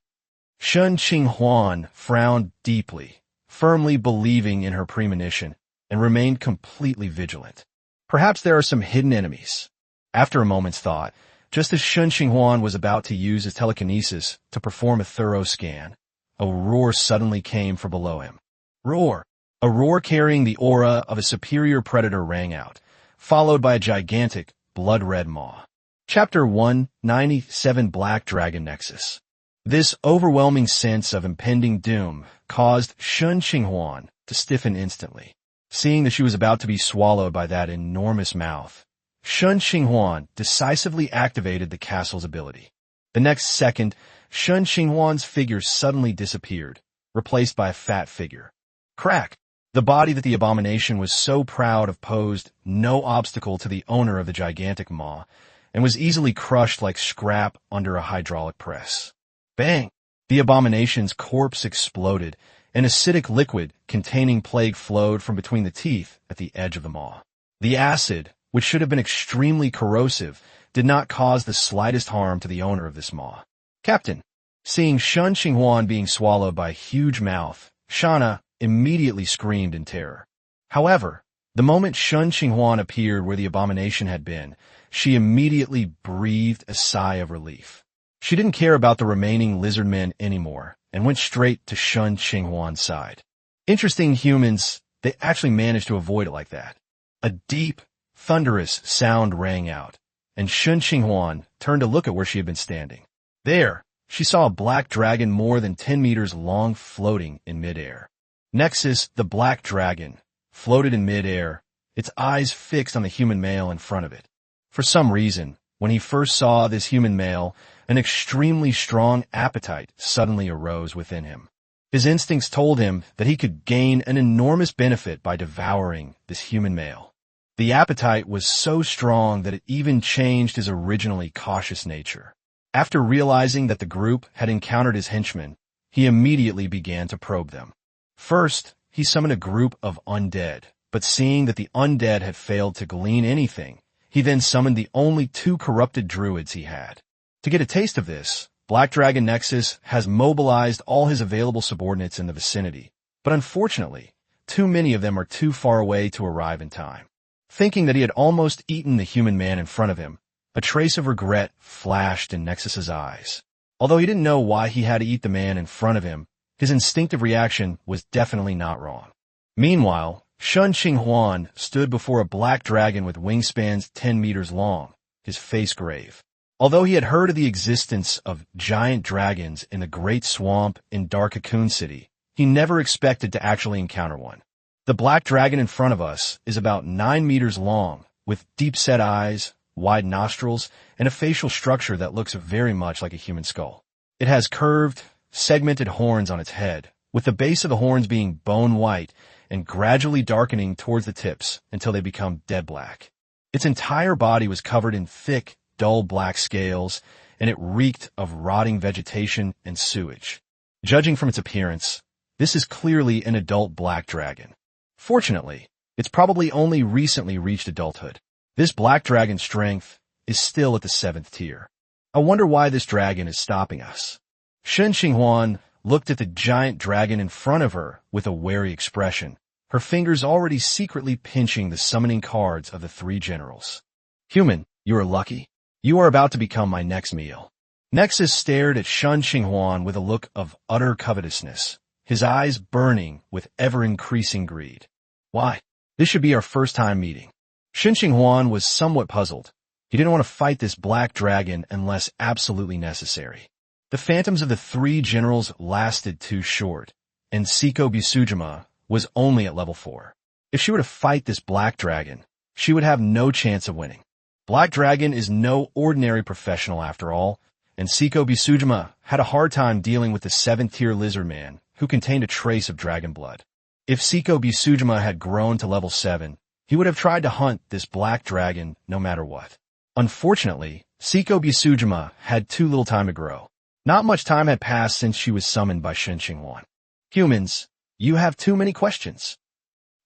Shen Qinghuan frowned deeply, firmly believing in her premonition, and remained completely vigilant. Perhaps there are some hidden enemies. After a moment's thought, just as Shen Qinghuan was about to use his telekinesis to perform a thorough scan, a roar suddenly came from below him. Roar! A roar carrying the aura of a superior predator rang out, followed by a gigantic, blood-red maw. Chapter 197 Black Dragon Nexus. This overwhelming sense of impending doom caused Shen Qinghuan to stiffen instantly. Seeing that she was about to be swallowed by that enormous mouth, Shen Qinghuan decisively activated the castle's ability. The next second, Shen Qinghuan's figure suddenly disappeared, replaced by a fat figure. Crack! The body that the abomination was so proud of posed no obstacle to the owner of the gigantic maw, and was easily crushed like scrap under a hydraulic press. Bang! The abomination's corpse exploded, and acidic liquid containing plague flowed from between the teeth at the edge of the maw. The acid, which should have been extremely corrosive, did not cause the slightest harm to the owner of this maw. Captain! Seeing Shen Qinghuan being swallowed by a huge mouth, Shana immediately screamed in terror. However, the moment Shen Qinghuan appeared where the abomination had been, she immediately breathed a sigh of relief. She didn't care about the remaining lizard men anymore, and went straight to Shen Qinghuan's side. Interesting humans, they actually managed to avoid it like that. A deep, thunderous sound rang out, and Shen Qinghuan turned to look at where she had been standing. There, she saw a black dragon more than 10 meters long floating in midair. Nexus, the black dragon, floated in midair, its eyes fixed on the human male in front of it. For some reason, when he first saw this human male, an extremely strong appetite suddenly arose within him. His instincts told him that he could gain an enormous benefit by devouring this human male. The appetite was so strong that it even changed his originally cautious nature. After realizing that the group had encountered his henchmen, he immediately began to probe them. First, he summoned a group of undead, but seeing that the undead had failed to glean anything, he then summoned the only two corrupted druids he had. To get a taste of this, Black Dragon Nexus has mobilized all his available subordinates in the vicinity, but unfortunately, too many of them are too far away to arrive in time. Thinking that he had almost eaten the human man in front of him, a trace of regret flashed in Nexus's eyes. Although he didn't know why he had to eat the man in front of him, his instinctive reaction was definitely not wrong. Meanwhile, Shen Qinghuan stood before a black dragon with wingspans 10 meters long, his face grave. Although he had heard of the existence of giant dragons in the Great Swamp in Dark Cocoon City, he never expected to actually encounter one. The black dragon in front of us is about 9 meters long, with deep-set eyes, wide nostrils, and a facial structure that looks very much like a human skull. It has curved, segmented horns on its head, with the base of the horns being bone white and gradually darkening towards the tips until they become dead black. Its entire body was covered in thick, dull black scales, and it reeked of rotting vegetation and sewage. Judging from its appearance, this is clearly an adult black dragon. Fortunately, it's probably only recently reached adulthood. This black dragon's strength is still at the 7th tier. I wonder why this dragon is stopping us. Shen Qinghuan looked at the giant dragon in front of her with a wary expression, her fingers already secretly pinching the summoning cards of the three generals. Human, you are lucky. You are about to become my next meal. Nexus stared at Shen Qinghuan with a look of utter covetousness, his eyes burning with ever-increasing greed. Why? This should be our first time meeting. Shen Qinghuan was somewhat puzzled. He didn't want to fight this black dragon unless absolutely necessary. The phantoms of the three generals lasted too short, and Siko Busujima was only at level 4. If she were to fight this black dragon, she would have no chance of winning. Black Dragon is no ordinary professional after all, and Siko Busujima had a hard time dealing with the 7th-tier lizard man who contained a trace of dragon blood. If Siko Busujima had grown to level 7, he would have tried to hunt this black dragon no matter what. Unfortunately, Siko Busujima had too little time to grow. Not much time had passed since she was summoned by Shen Qinghuan. Humans, you have too many questions.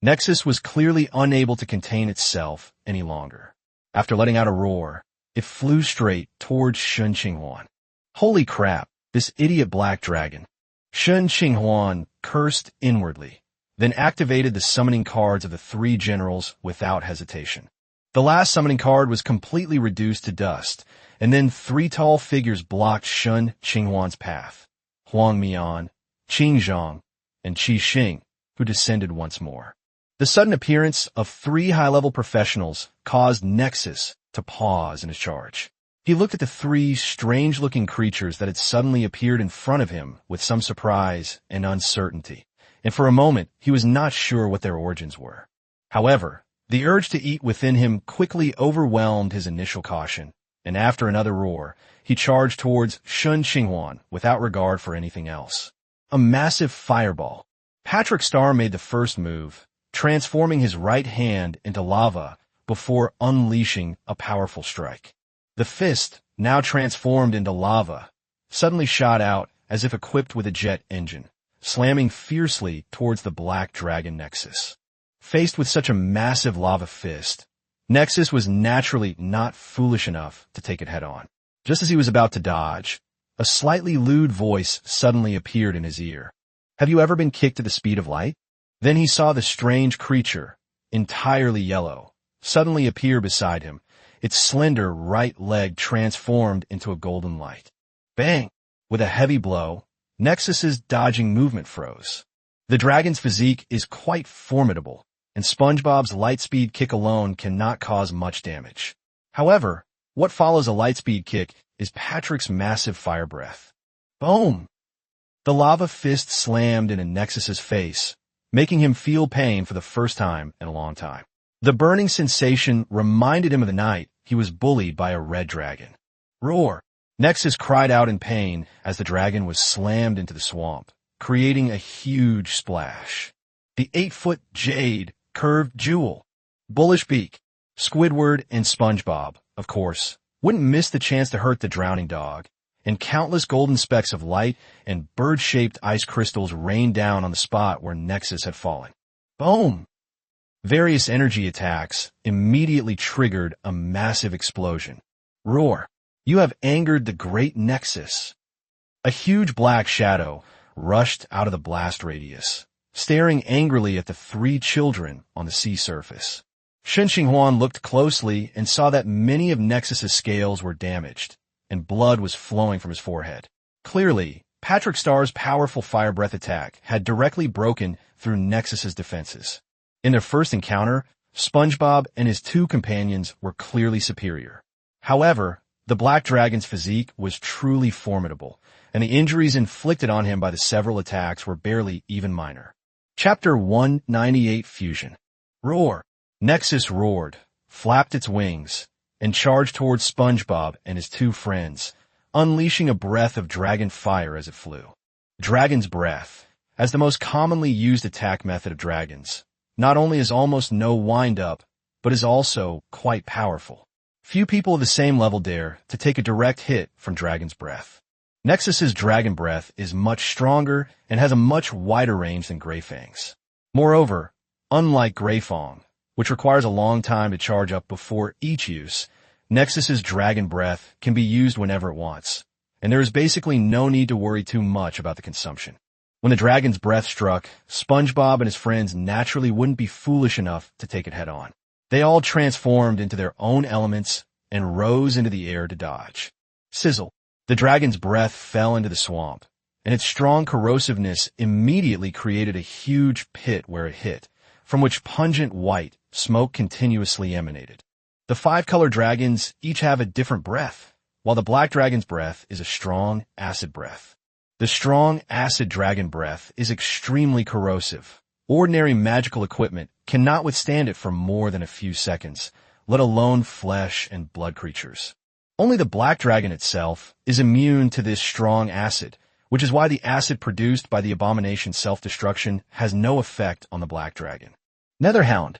Nexus was clearly unable to contain itself any longer. After letting out a roar, it flew straight towards Shen Qinghuan. Holy crap, this idiot black dragon. Shen Qinghuan cursed inwardly, then activated the summoning cards of the three generals without hesitation. The last summoning card was completely reduced to dust, and then three tall figures blocked Shen Qinghuan's path. Huang Mian, Qing Zhang, and Qi Xing, who descended once more. The sudden appearance of three high-level professionals caused Nexus to pause in his charge. He looked at the three strange-looking creatures that had suddenly appeared in front of him with some surprise and uncertainty, and for a moment he was not sure what their origins were. However, the urge to eat within him quickly overwhelmed his initial caution, and after another roar, he charged towards Shen Qinghuan without regard for anything else. A massive fireball. Patrick Star made the first move, transforming his right hand into lava before unleashing a powerful strike. The fist, now transformed into lava, suddenly shot out as if equipped with a jet engine, slamming fiercely towards the black dragon Nexus. Faced with such a massive lava fist, Nexus was naturally not foolish enough to take it head-on. Just as he was about to dodge, a slightly lewd voice suddenly appeared in his ear. Have you ever been kicked at the speed of light? Then he saw the strange creature, entirely yellow, suddenly appear beside him, its slender right leg transformed into a golden light. Bang! With a heavy blow, Nexus's dodging movement froze. The dragon's physique is quite formidable, and SpongeBob's lightspeed kick alone cannot cause much damage. However, what follows a lightspeed kick is Patrick's massive fire breath. Boom! The lava fist slammed into Nexus's face, making him feel pain for the first time in a long time. The burning sensation reminded him of the night he was bullied by a red dragon. Roar! Nexus cried out in pain as the dragon was slammed into the swamp, creating a huge splash. The 8-foot jade curved jewel, Bullish Beak, Squidward, and SpongeBob, of course, wouldn't miss the chance to hurt the drowning dog, and countless golden specks of light and bird-shaped ice crystals rained down on the spot where Nexus had fallen. Boom! Various energy attacks immediately triggered a massive explosion. Roar! You have angered the great Nexus. A huge black shadow rushed out of the blast radius, staring angrily at the three children on the sea surface. Shen Qinghuan looked closely and saw that many of Nexus's scales were damaged, and blood was flowing from his forehead. Clearly, Patrick Star's powerful fire breath attack had directly broken through Nexus's defenses. In their first encounter, SpongeBob and his two companions were clearly superior. However, the Black Dragon's physique was truly formidable, and the injuries inflicted on him by the several attacks were barely even minor. Chapter 198 Fusion. Roar! Nexus roared, flapped its wings, and charged towards SpongeBob and his two friends, unleashing a breath of dragon fire as it flew. Dragon's Breath, as the most commonly used attack method of dragons, not only is almost no wind-up, but is also quite powerful. Few people of the same level dare to take a direct hit from Dragon's Breath. Nexus's Dragon Breath is much stronger and has a much wider range than Greyfang's. Moreover, unlike Greyfang, which requires a long time to charge up before each use, Nexus's dragon breath can be used whenever it wants, and there is basically no need to worry too much about the consumption. When the dragon's breath struck, SpongeBob and his friends naturally wouldn't be foolish enough to take it head on. They all transformed into their own elements and rose into the air to dodge. Sizzle. The dragon's breath fell into the swamp, and its strong corrosiveness immediately created a huge pit where it hit, from which pungent white smoke continuously emanated. The 5-color dragons each have a different breath, while the black dragon's breath is a strong acid breath. The strong acid dragon breath is extremely corrosive. Ordinary magical equipment cannot withstand it for more than a few seconds, let alone flesh and blood creatures. Only the black dragon itself is immune to this strong acid, which is why the acid produced by the abomination's self-destruction has no effect on the black dragon. Netherhound.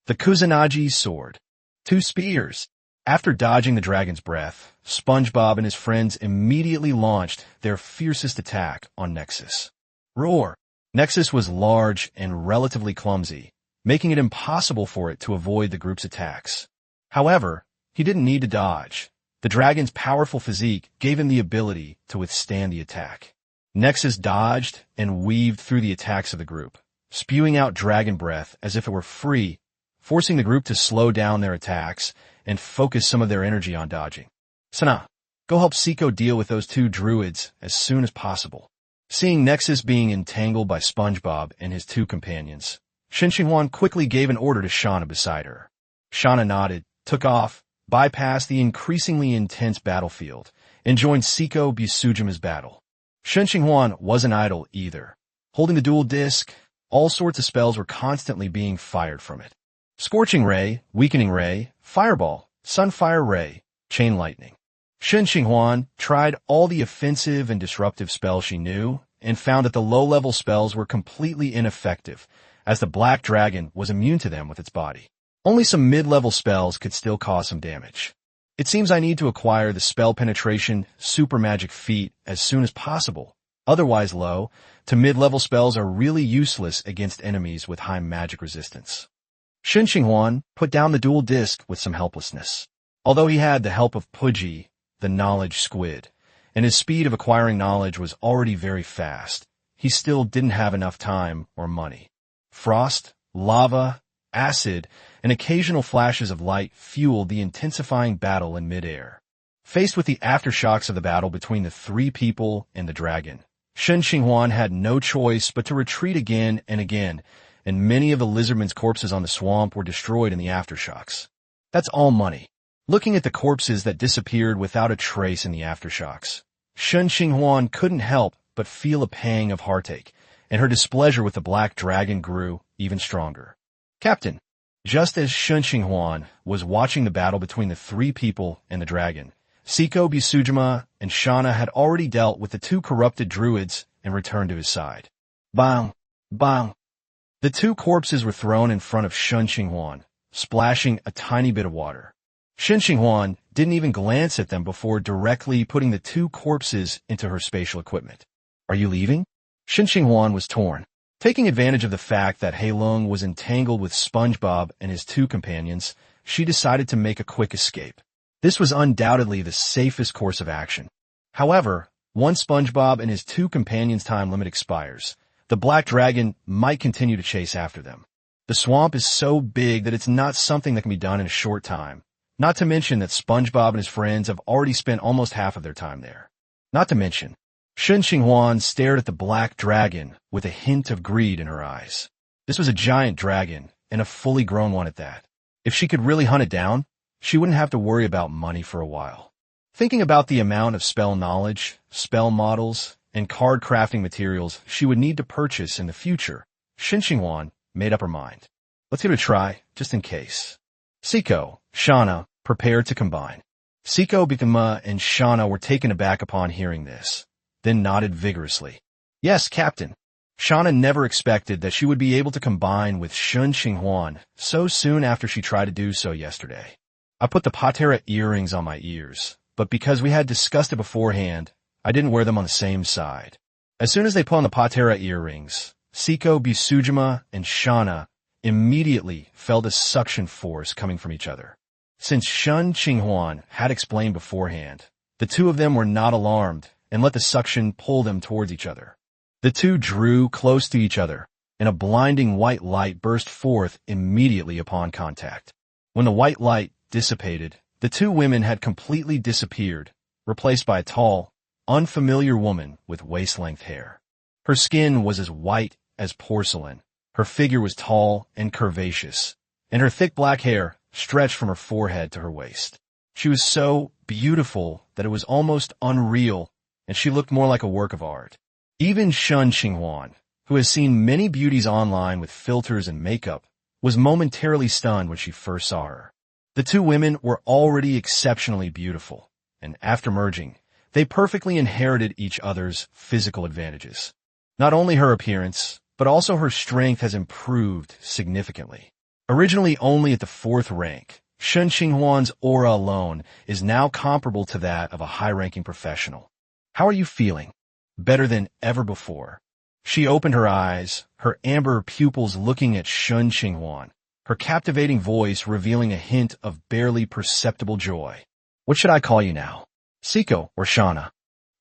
The Kusanagi sword. 2 spears. After dodging the dragon's breath, SpongeBob and his friends immediately launched their fiercest attack on Nexus. Roar. Nexus was large and relatively clumsy, making it impossible for it to avoid the group's attacks. However, he didn't need to dodge. The dragon's powerful physique gave him the ability to withstand the attack. Nexus dodged and weaved through the attacks of the group, spewing out dragon breath as if it were free, forcing the group to slow down their attacks and focus some of their energy on dodging. Sana, go help Seiko deal with those 2 druids as soon as possible. Seeing Nexus being entangled by SpongeBob and his 2 companions, Shen Qinghuan quickly gave an order to Shauna beside her. Shauna nodded, took off, bypassed the increasingly intense battlefield, and joined Seiko Busujima's battle. Shen Qinghuan wasn't idle either. Holding the dual disc, all sorts of spells were constantly being fired from it. Scorching Ray, Weakening Ray, Fireball, Sunfire Ray, Chain Lightning. Shen Qinghuan tried all the offensive and disruptive spells she knew and found that the low-level spells were completely ineffective, as the Black Dragon was immune to them with its body. Only some mid-level spells could still cause some damage. It seems I need to acquire the Spell Penetration Super Magic feat as soon as possible. Otherwise, low to mid-level spells are really useless against enemies with high magic resistance. Shen Qinghuan put down the dual disc with some helplessness. Although he had the help of Pudgy, the knowledge squid, and his speed of acquiring knowledge was already very fast, he still didn't have enough time or money. Frost, lava, acid, and occasional flashes of light fueled the intensifying battle in midair. Faced with the aftershocks of the battle between the 3 people and the dragon, Shen Qinghuan had no choice but to retreat again and again, and many of the lizardmen's corpses on the swamp were destroyed in the aftershocks. That's all money. Looking at the corpses that disappeared without a trace in the aftershocks, Shen Qinghuan couldn't help but feel a pang of heartache, and her displeasure with the black dragon grew even stronger. Captain, just as Shen Qinghuan was watching the battle between the 3 people and the dragon, Seiko Busujima and Shauna had already dealt with the 2 corrupted druids and returned to his side. Bang! Bang! The 2 corpses were thrown in front of Shen Qinghuan, splashing a tiny bit of water. Shen Qinghuan didn't even glance at them before directly putting the 2 corpses into her spatial equipment. Are you leaving? Shen Qinghuan was torn. Taking advantage of the fact that Heilung was entangled with SpongeBob and his 2 companions, she decided to make a quick escape. This was undoubtedly the safest course of action. However, once SpongeBob and his 2 companions' time limit expires, the Black Dragon might continue to chase after them. The swamp is so big that it's not something that can be done in a short time, not to mention that SpongeBob and his friends have already spent almost half of their time there. Not to mention, Shen Qinghuan stared at the Black Dragon with a hint of greed in her eyes. This was a giant dragon, and a fully grown one at that. If she could really hunt it down, she wouldn't have to worry about money for a while. Thinking about the amount of spell knowledge, spell models, and card crafting materials she would need to purchase in the future, Shen Qinghuan made up her mind. Let's give it a try, just in case. Seiko, Shauna, prepared to combine. Seiko, Bikama, and Shauna were taken aback upon hearing this, then nodded vigorously. Yes, Captain. Shauna never expected that she would be able to combine with Shen Qinghuan so soon after she tried to do so yesterday. I put the patera earrings on my ears, but because we had discussed it beforehand, I didn't wear them on the same side. As soon as they put on the patera earrings, Seiko, Busujima, and Shauna immediately felt a suction force coming from each other. Since Shen Qinghuan had explained beforehand, the two of them were not alarmed and let the suction pull them towards each other. The two drew close to each other, and a blinding white light burst forth immediately upon contact. When the white light dissipated, the two women had completely disappeared, replaced by a tall, unfamiliar woman with waist-length hair. Her skin was as white as porcelain, her figure was tall and curvaceous, and her thick black hair stretched from her forehead to her waist. She was so beautiful that it was almost unreal, and she looked more like a work of art. Even Shen Qinghuan, who has seen many beauties online with filters and makeup, was momentarily stunned when she first saw her. The two women were already exceptionally beautiful, and after merging, they perfectly inherited each other's physical advantages. Not only her appearance, but also her strength has improved significantly. Originally only at the 4th rank, Shen Qinghuan's aura alone is now comparable to that of a high-ranking professional. How are you feeling? Better than ever before. She opened her eyes, her amber pupils looking at Shen Qinghuan, her captivating voice revealing a hint of barely perceptible joy. What should I call you now? Siko or Shauna?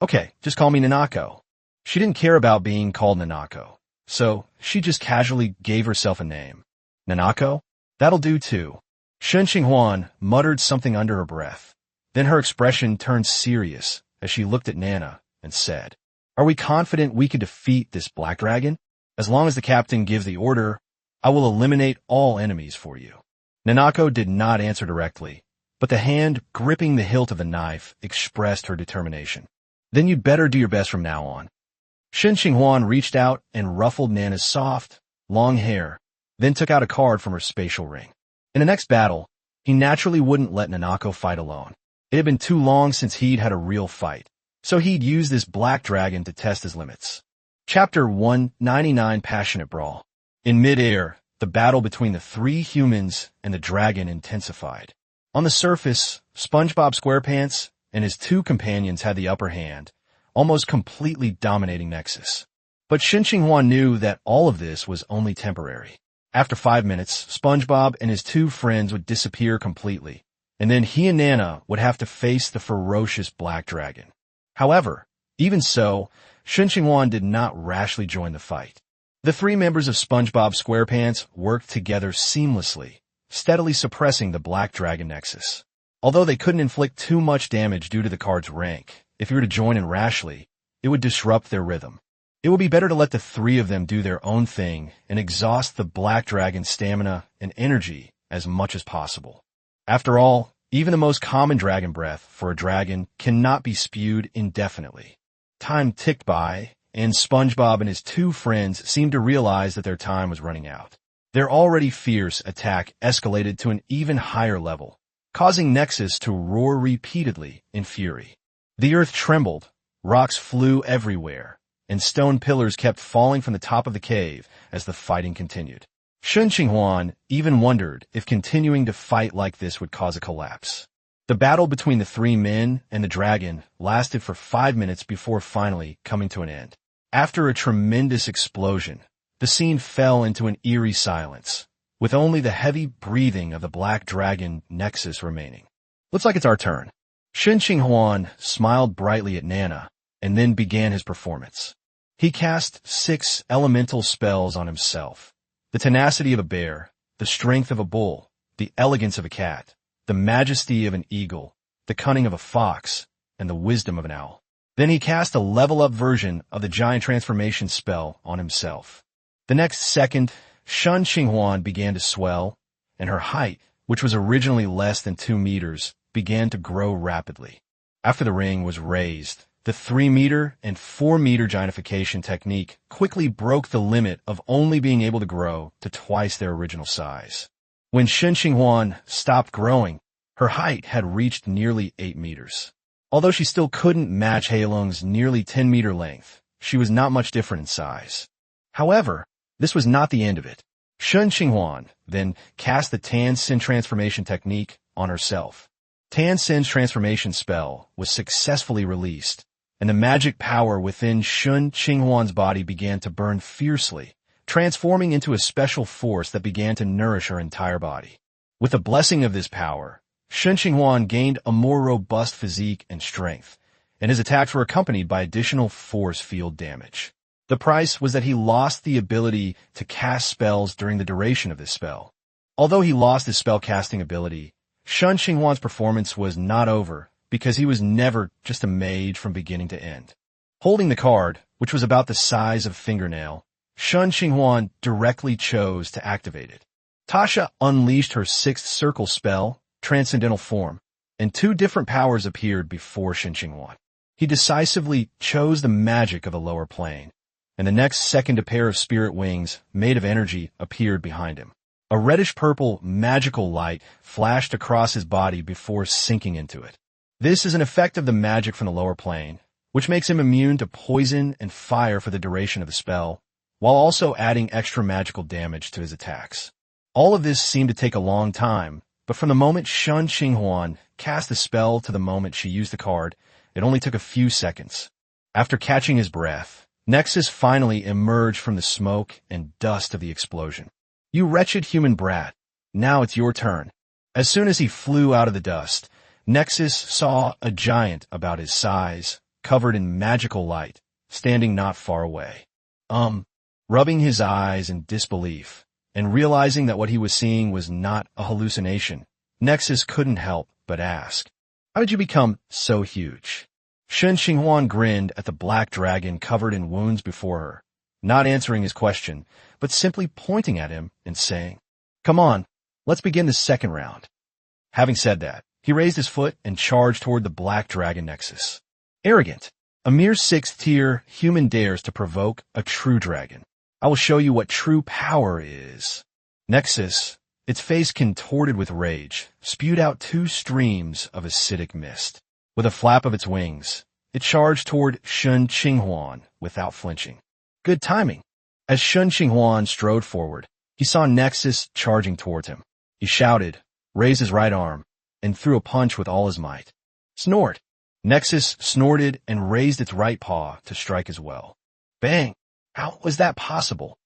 Okay, just call me Nanako. She didn't care about being called Nanako, so she just casually gave herself a name. Nanako? That'll do too. Shen Qinghuan muttered something under her breath. Then her expression turned serious as she looked at Nana and said, "Are we confident we can defeat this black dragon? As long as the captain gives the order, I will eliminate all enemies for you." Nanako did not answer directly, but the hand gripping the hilt of the knife expressed her determination. "Then you'd better do your best from now on." Shen Qinghuan reached out and ruffled Nana's soft, long hair, then took out a card from her spatial ring. In the next battle, he naturally wouldn't let Nanako fight alone. It had been too long since he'd had a real fight, so he'd use this black dragon to test his limits. Chapter 199 Passionate Brawl. In mid-air, the battle between the three humans and the dragon intensified. On the surface, SpongeBob SquarePants and his two companions had the upper hand, almost completely dominating Nexus. But Shen Qinghuan knew that all of this was only temporary. After 5 minutes, SpongeBob and his two friends would disappear completely, and then he and Nana would have to face the ferocious black dragon. However, even so, Shen Qinghuan did not rashly join the fight. The three members of SpongeBob SquarePants worked together seamlessly, steadily suppressing the black dragon Nexus. Although they couldn't inflict too much damage due to the card's rank, if you were to join in rashly, it would disrupt their rhythm. It would be better to let the three of them do their own thing and exhaust the black dragon's stamina and energy as much as possible. After all, even the most common dragon breath for a dragon cannot be spewed indefinitely. Time ticked by, and SpongeBob and his two friends seemed to realize that their time was running out. Their already fierce attack escalated to an even higher level, causing Nexus to roar repeatedly in fury. The earth trembled, rocks flew everywhere, and stone pillars kept falling from the top of the cave as the fighting continued. Shen Qinghuan even wondered if continuing to fight like this would cause a collapse. The battle between the three men and the dragon lasted for 5 minutes before finally coming to an end. After a tremendous explosion, the scene fell into an eerie silence, with only the heavy breathing of the black dragon Nexus remaining. "Looks like it's our turn." Shen Qinghuan smiled brightly at Nana, and then began his performance. He cast 6 elemental spells on himself: the tenacity of a bear, the strength of a bull, the elegance of a cat, the majesty of an eagle, the cunning of a fox, and the wisdom of an owl. Then he cast a level-up version of the giant transformation spell on himself. The next second, Shen Qinghuan began to swell, and her height, which was originally less than 2 meters, began to grow rapidly. After the ring was raised, the 3-meter and 4-meter giantification technique quickly broke the limit of only being able to grow to twice their original size. When Shen Qinghuan stopped growing, her height had reached nearly 8 meters. Although she still couldn't match Heilong's nearly 10-meter length, she was not much different in size. However, this was not the end of it. Shen Qinghuan then cast the Tan Sin transformation technique on herself. Tan Sin's transformation spell was successfully released, and the magic power within Shen Qinghuan's body began to burn fiercely, transforming into a special force that began to nourish her entire body. With the blessing of this power, Shen Qinghuan gained a more robust physique and strength, and his attacks were accompanied by additional force field damage. The price was that he lost the ability to cast spells during the duration of this spell. Although he lost his spell-casting ability, Shen Qinghuan's performance was not over because he was never just a mage from beginning to end. Holding the card, which was about the size of a fingernail, Shen Qinghuan directly chose to activate it. Tasha unleashed her sixth circle spell, Transcendental Form, and two different powers appeared before Shen Qinghuan. He decisively chose the magic of the lower plane, and the next second a pair of spirit wings, made of energy, appeared behind him. A reddish-purple magical light flashed across his body before sinking into it. This is an effect of the magic from the lower plane, which makes him immune to poison and fire for the duration of the spell, while also adding extra magical damage to his attacks. All of this seemed to take a long time, but from the moment Shen Qinghuan cast the spell to the moment she used the card, it only took a few seconds. After catching his breath, Nexus finally emerged from the smoke and dust of the explosion. "You wretched human brat, now it's your turn." As soon as he flew out of the dust, Nexus saw a giant about his size, covered in magical light, standing not far away. Rubbing his eyes in disbelief, and realizing that what he was seeing was not a hallucination, Nexus couldn't help but ask, "How did you become so huge?" Shen Qinghuan grinned at the black dragon covered in wounds before her, not answering his question, but simply pointing at him and saying, "Come on, let's begin the second round." Having said that, he raised his foot and charged toward the black dragon Nexus. Arrogant. A mere sixth-tier human dares to provoke a true dragon. I will show you what true power is. Nexus, its face contorted with rage, spewed out two streams of acidic mist. With a flap of its wings, it charged toward Shen Qinghuan without flinching. Good timing. As Shen Qinghuan strode forward, he saw Nexus charging towards him. He shouted, raised his right arm, and threw a punch with all his might. Snort. Nexus snorted and raised its right paw to strike as well. Bang! How was that possible?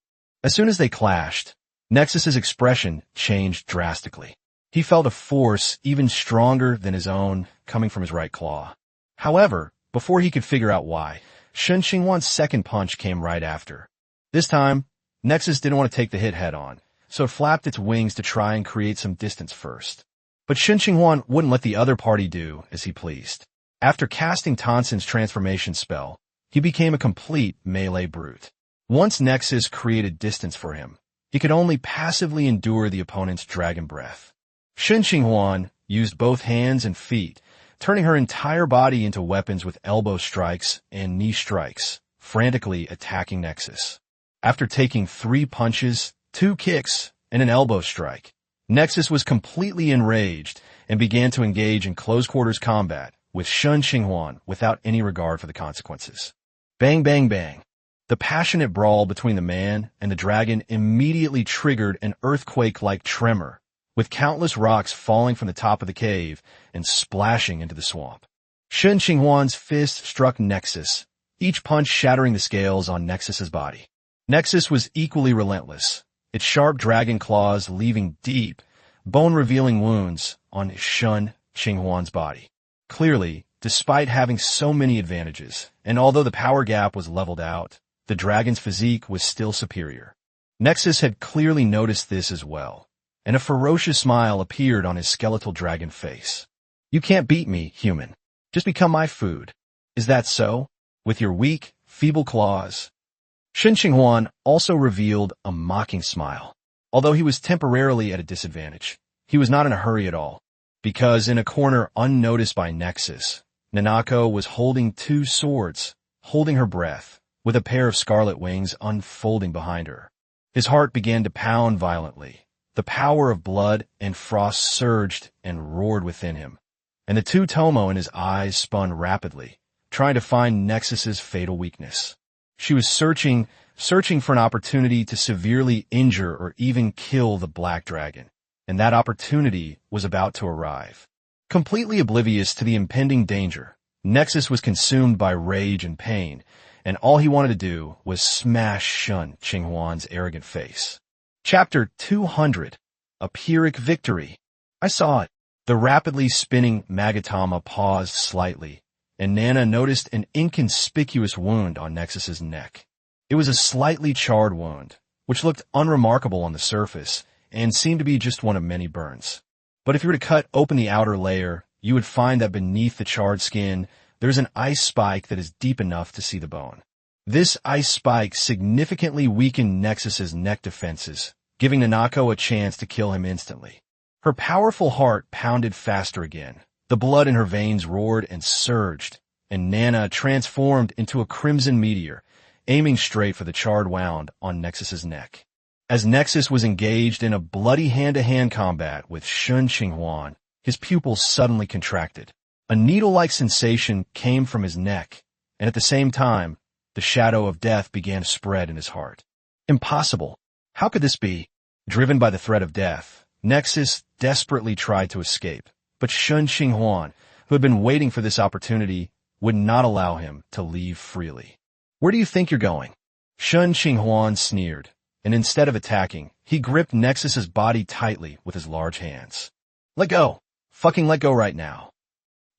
As soon as they clashed, Nexus's expression changed drastically. He felt a force even stronger than his own coming from his right claw. However, before he could figure out why, Shen Qinghuan's second punch came right after. This time, Nexus didn't want to take the hit head-on, so it flapped its wings to try and create some distance first. But Shen Qinghuan wouldn't let the other party do as he pleased. After casting Tonson's transformation spell, he became a complete melee brute. Once Nexus created distance for him, he could only passively endure the opponent's dragon breath. Shen Qinghuan used both hands and feet, turning her entire body into weapons with elbow strikes and knee strikes, frantically attacking Nexus. After taking 3 punches, 2 kicks, and an elbow strike, Nexus was completely enraged and began to engage in close-quarters combat with Shen Qinghuan without any regard for the consequences. Bang, bang, bang. The passionate brawl between the man and the dragon immediately triggered an earthquake-like tremor, with countless rocks falling from the top of the cave and splashing into the swamp. Shen Qinghuan's fist struck Nexus, each punch shattering the scales on Nexus's body. Nexus was equally relentless, its sharp dragon claws leaving deep, bone-revealing wounds on Shen Qinghuan's body. Clearly, despite having so many advantages, and although the power gap was leveled out, the dragon's physique was still superior. Nexus had clearly noticed this as well, and a ferocious smile appeared on his skeletal dragon face. "You can't beat me, human. Just become my food. Is that so? With your weak, feeble claws?" Shen Qinghuan also revealed a mocking smile. Although he was temporarily at a disadvantage, he was not in a hurry at all, because in a corner unnoticed by Nexus, Nanako was holding 2 swords, holding her breath, with a pair of scarlet wings unfolding behind her. His heart began to pound violently. The power of blood and frost surged and roared within him, and the 2 tomo in his eyes spun rapidly, trying to find Nexus's fatal weakness. She was searching for an opportunity to severely injure or even kill the black dragon, and that opportunity was about to arrive. Completely oblivious to the impending danger, Nexus was consumed by rage and pain, and all he wanted to do was smash Shen Qinghuan's arrogant face. Chapter 200. A Pyrrhic Victory. I saw it. The rapidly spinning Magatama paused slightly, and Nana noticed an inconspicuous wound on Nexus's neck. It was a slightly charred wound, which looked unremarkable on the surface and seemed to be just one of many burns. But if you were to cut open the outer layer, you would find that beneath the charred skin, there's an ice spike that is deep enough to see the bone. This ice spike significantly weakened Nexus's neck defenses, giving Nanako a chance to kill him instantly. Her powerful heart pounded faster again. The blood in her veins roared and surged, and Nana transformed into a crimson meteor, aiming straight for the charred wound on Nexus's neck. As Nexus was engaged in a bloody hand-to-hand combat with Shen Qinghuan, his pupils suddenly contracted. A needle-like sensation came from his neck, and at the same time, the shadow of death began to spread in his heart. Impossible. How could this be? Driven by the threat of death, Nexus desperately tried to escape, but Shen Qinghuan, who had been waiting for this opportunity, would not allow him to leave freely. Where do you think you're going? Shen Qinghuan sneered, and instead of attacking, he gripped Nexus's body tightly with his large hands. Let go. Fucking let go right now.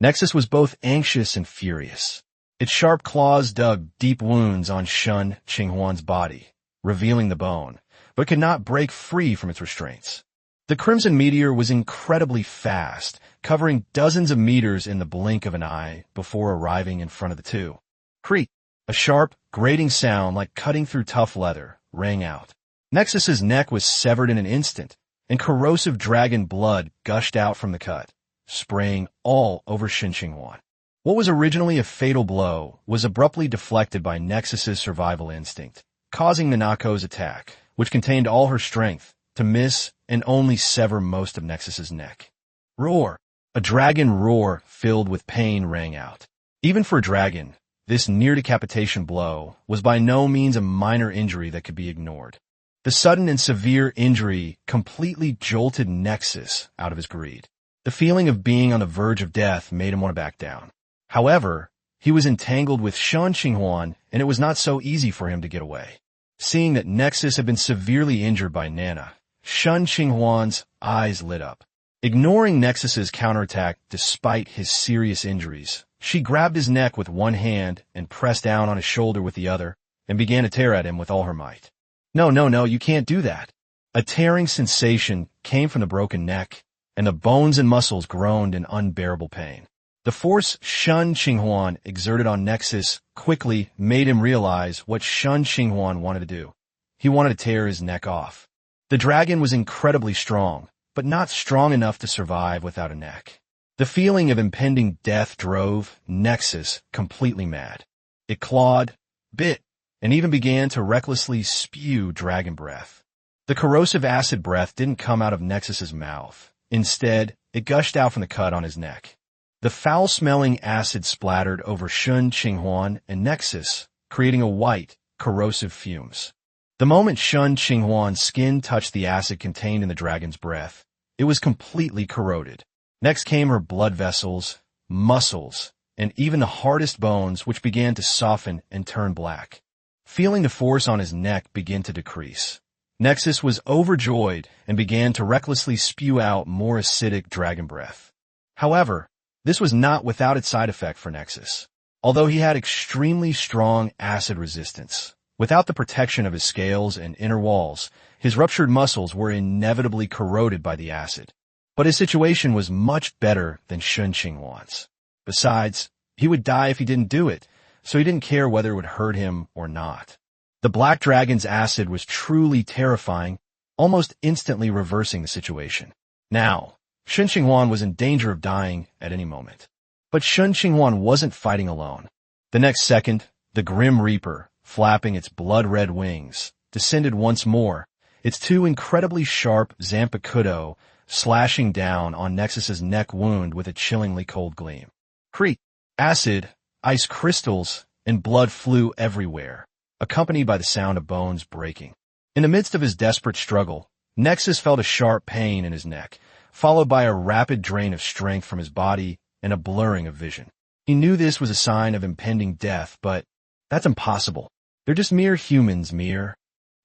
Nexus was both anxious and furious. Its sharp claws dug deep wounds on Shen Qinghuan's body, revealing the bone, but could not break free from its restraints. The crimson meteor was incredibly fast, covering dozens of meters in the blink of an eye before arriving in front of the two. Creak! A sharp, grating sound like cutting through tough leather rang out. Nexus's neck was severed in an instant, and corrosive dragon blood gushed out from the cut, spraying all over Shen Qinghuan. What was originally a fatal blow was abruptly deflected by Nexus's survival instinct, causing Nanako's attack, which contained all her strength, to miss and only sever most of Nexus's neck. Roar! A dragon roar filled with pain rang out. Even for a dragon, this near-decapitation blow was by no means a minor injury that could be ignored. The sudden and severe injury completely jolted Nexus out of his greed. The feeling of being on the verge of death made him want to back down. However, he was entangled with Shen Qinghuan, and it was not so easy for him to get away. Seeing that Nexus had been severely injured by Nana, Shen Qinghuan's eyes lit up. Ignoring Nexus's counterattack despite his serious injuries, she grabbed his neck with one hand and pressed down on his shoulder with the other, and began to tear at him with all her might. No, you can't do that. A tearing sensation came from the broken neck, and the bones and muscles groaned in unbearable pain. The force Shen Qinghuan exerted on Nexus quickly made him realize what Shen Qinghuan wanted to do. He wanted to tear his neck off. The dragon was incredibly strong, but not strong enough to survive without a neck. The feeling of impending death drove Nexus completely mad. It clawed, bit, and even began to recklessly spew dragon breath. The corrosive acid breath didn't come out of Nexus's mouth. Instead, it gushed out from the cut on his neck. The foul-smelling acid splattered over Shen Qinghuan and Nexus, creating a white, corrosive fumes. The moment Shen Qinghuan's skin touched the acid contained in the dragon's breath, it was completely corroded. Next came her blood vessels, muscles, and even the hardest bones, which began to soften and turn black. Feeling the force on his neck begin to decrease, Nexus was overjoyed and began to recklessly spew out more acidic dragon breath. However, this was not without its side effect for Nexus. Although he had extremely strong acid resistance, without the protection of his scales and inner walls, his ruptured muscles were inevitably corroded by the acid. But his situation was much better than Shen Qinghuan's. Besides, he would die if he didn't do it, so he didn't care whether it would hurt him or not. The black dragon's acid was truly terrifying, almost instantly reversing the situation. Now, Shen Qinghuan was in danger of dying at any moment. But Shen Qinghuan wasn't fighting alone. The next second, the Grim Reaper, flapping its blood-red wings, descended once more, its two incredibly sharp Zanpakuto slashing down on Nexus's neck wound with a chillingly cold gleam. Creak! Acid, ice crystals, and blood flew everywhere, accompanied by the sound of bones breaking. In the midst of his desperate struggle, Nexus felt a sharp pain in his neck, followed by a rapid drain of strength from his body and a blurring of vision. He knew this was a sign of impending death, but that's impossible. They're just mere humans, Mir.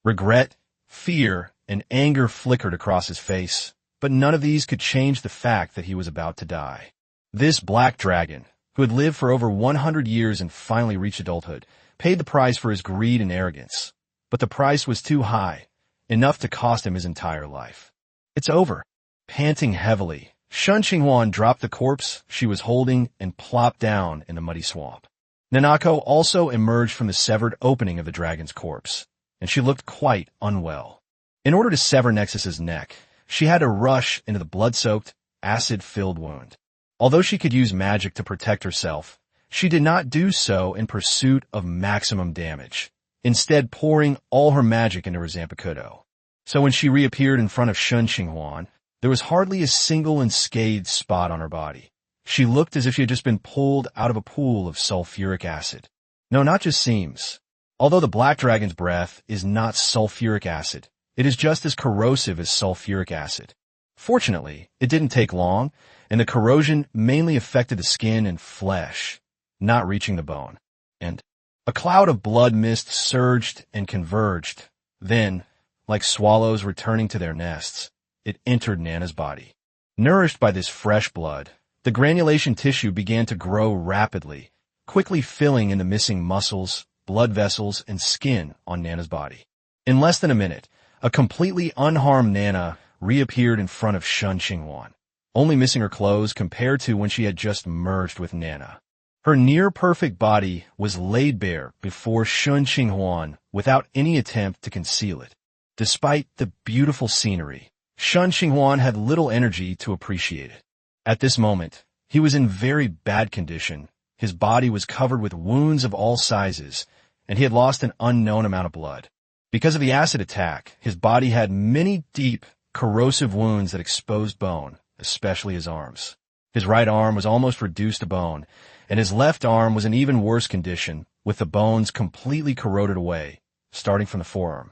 Regret, fear, and anger flickered across his face, but none of these could change the fact that he was about to die. This black dragon, who had lived for over 100 years and finally reached adulthood, paid the price for his greed and arrogance. But the price was too high, enough to cost him his entire life. It's over. Panting heavily, Shen Qinghuan dropped the corpse she was holding and plopped down in the muddy swamp. Nanako also emerged from the severed opening of the dragon's corpse, and she looked quite unwell. In order to sever Nexus's neck, she had to rush into the blood-soaked, acid-filled wound. Although she could use magic to protect herself, she did not do so in pursuit of maximum damage, instead pouring all her magic into her Zanpakuto. So when she reappeared in front of Shen Qinghuan, there was hardly a single unscathed spot on her body. She looked as if she had just been pulled out of a pool of sulfuric acid. No, not just seems. Although the black dragon's breath is not sulfuric acid, it is just as corrosive as sulfuric acid. Fortunately, it didn't take long, and the corrosion mainly affected the skin and flesh, not reaching the bone. And a cloud of blood mist surged and converged. Then, like swallows returning to their nests, it entered Nana's body. Nourished by this fresh blood, the granulation tissue began to grow rapidly, quickly filling in the missing muscles, blood vessels, and skin on Nana's body. In less than a minute, a completely unharmed Nana reappeared in front of Shen Qinghuan, only missing her clothes compared to when she had just merged with Nana. Her near-perfect body was laid bare before Shen Qinghuan without any attempt to conceal it. Despite the beautiful scenery, Shen Qinghuan had little energy to appreciate it. At this moment, he was in very bad condition. His body was covered with wounds of all sizes, and he had lost an unknown amount of blood. Because of the acid attack, his body had many deep, corrosive wounds that exposed bone, especially his arms. His right arm was almost reduced to bone, and his left arm was in even worse condition, with the bones completely corroded away, starting from the forearm.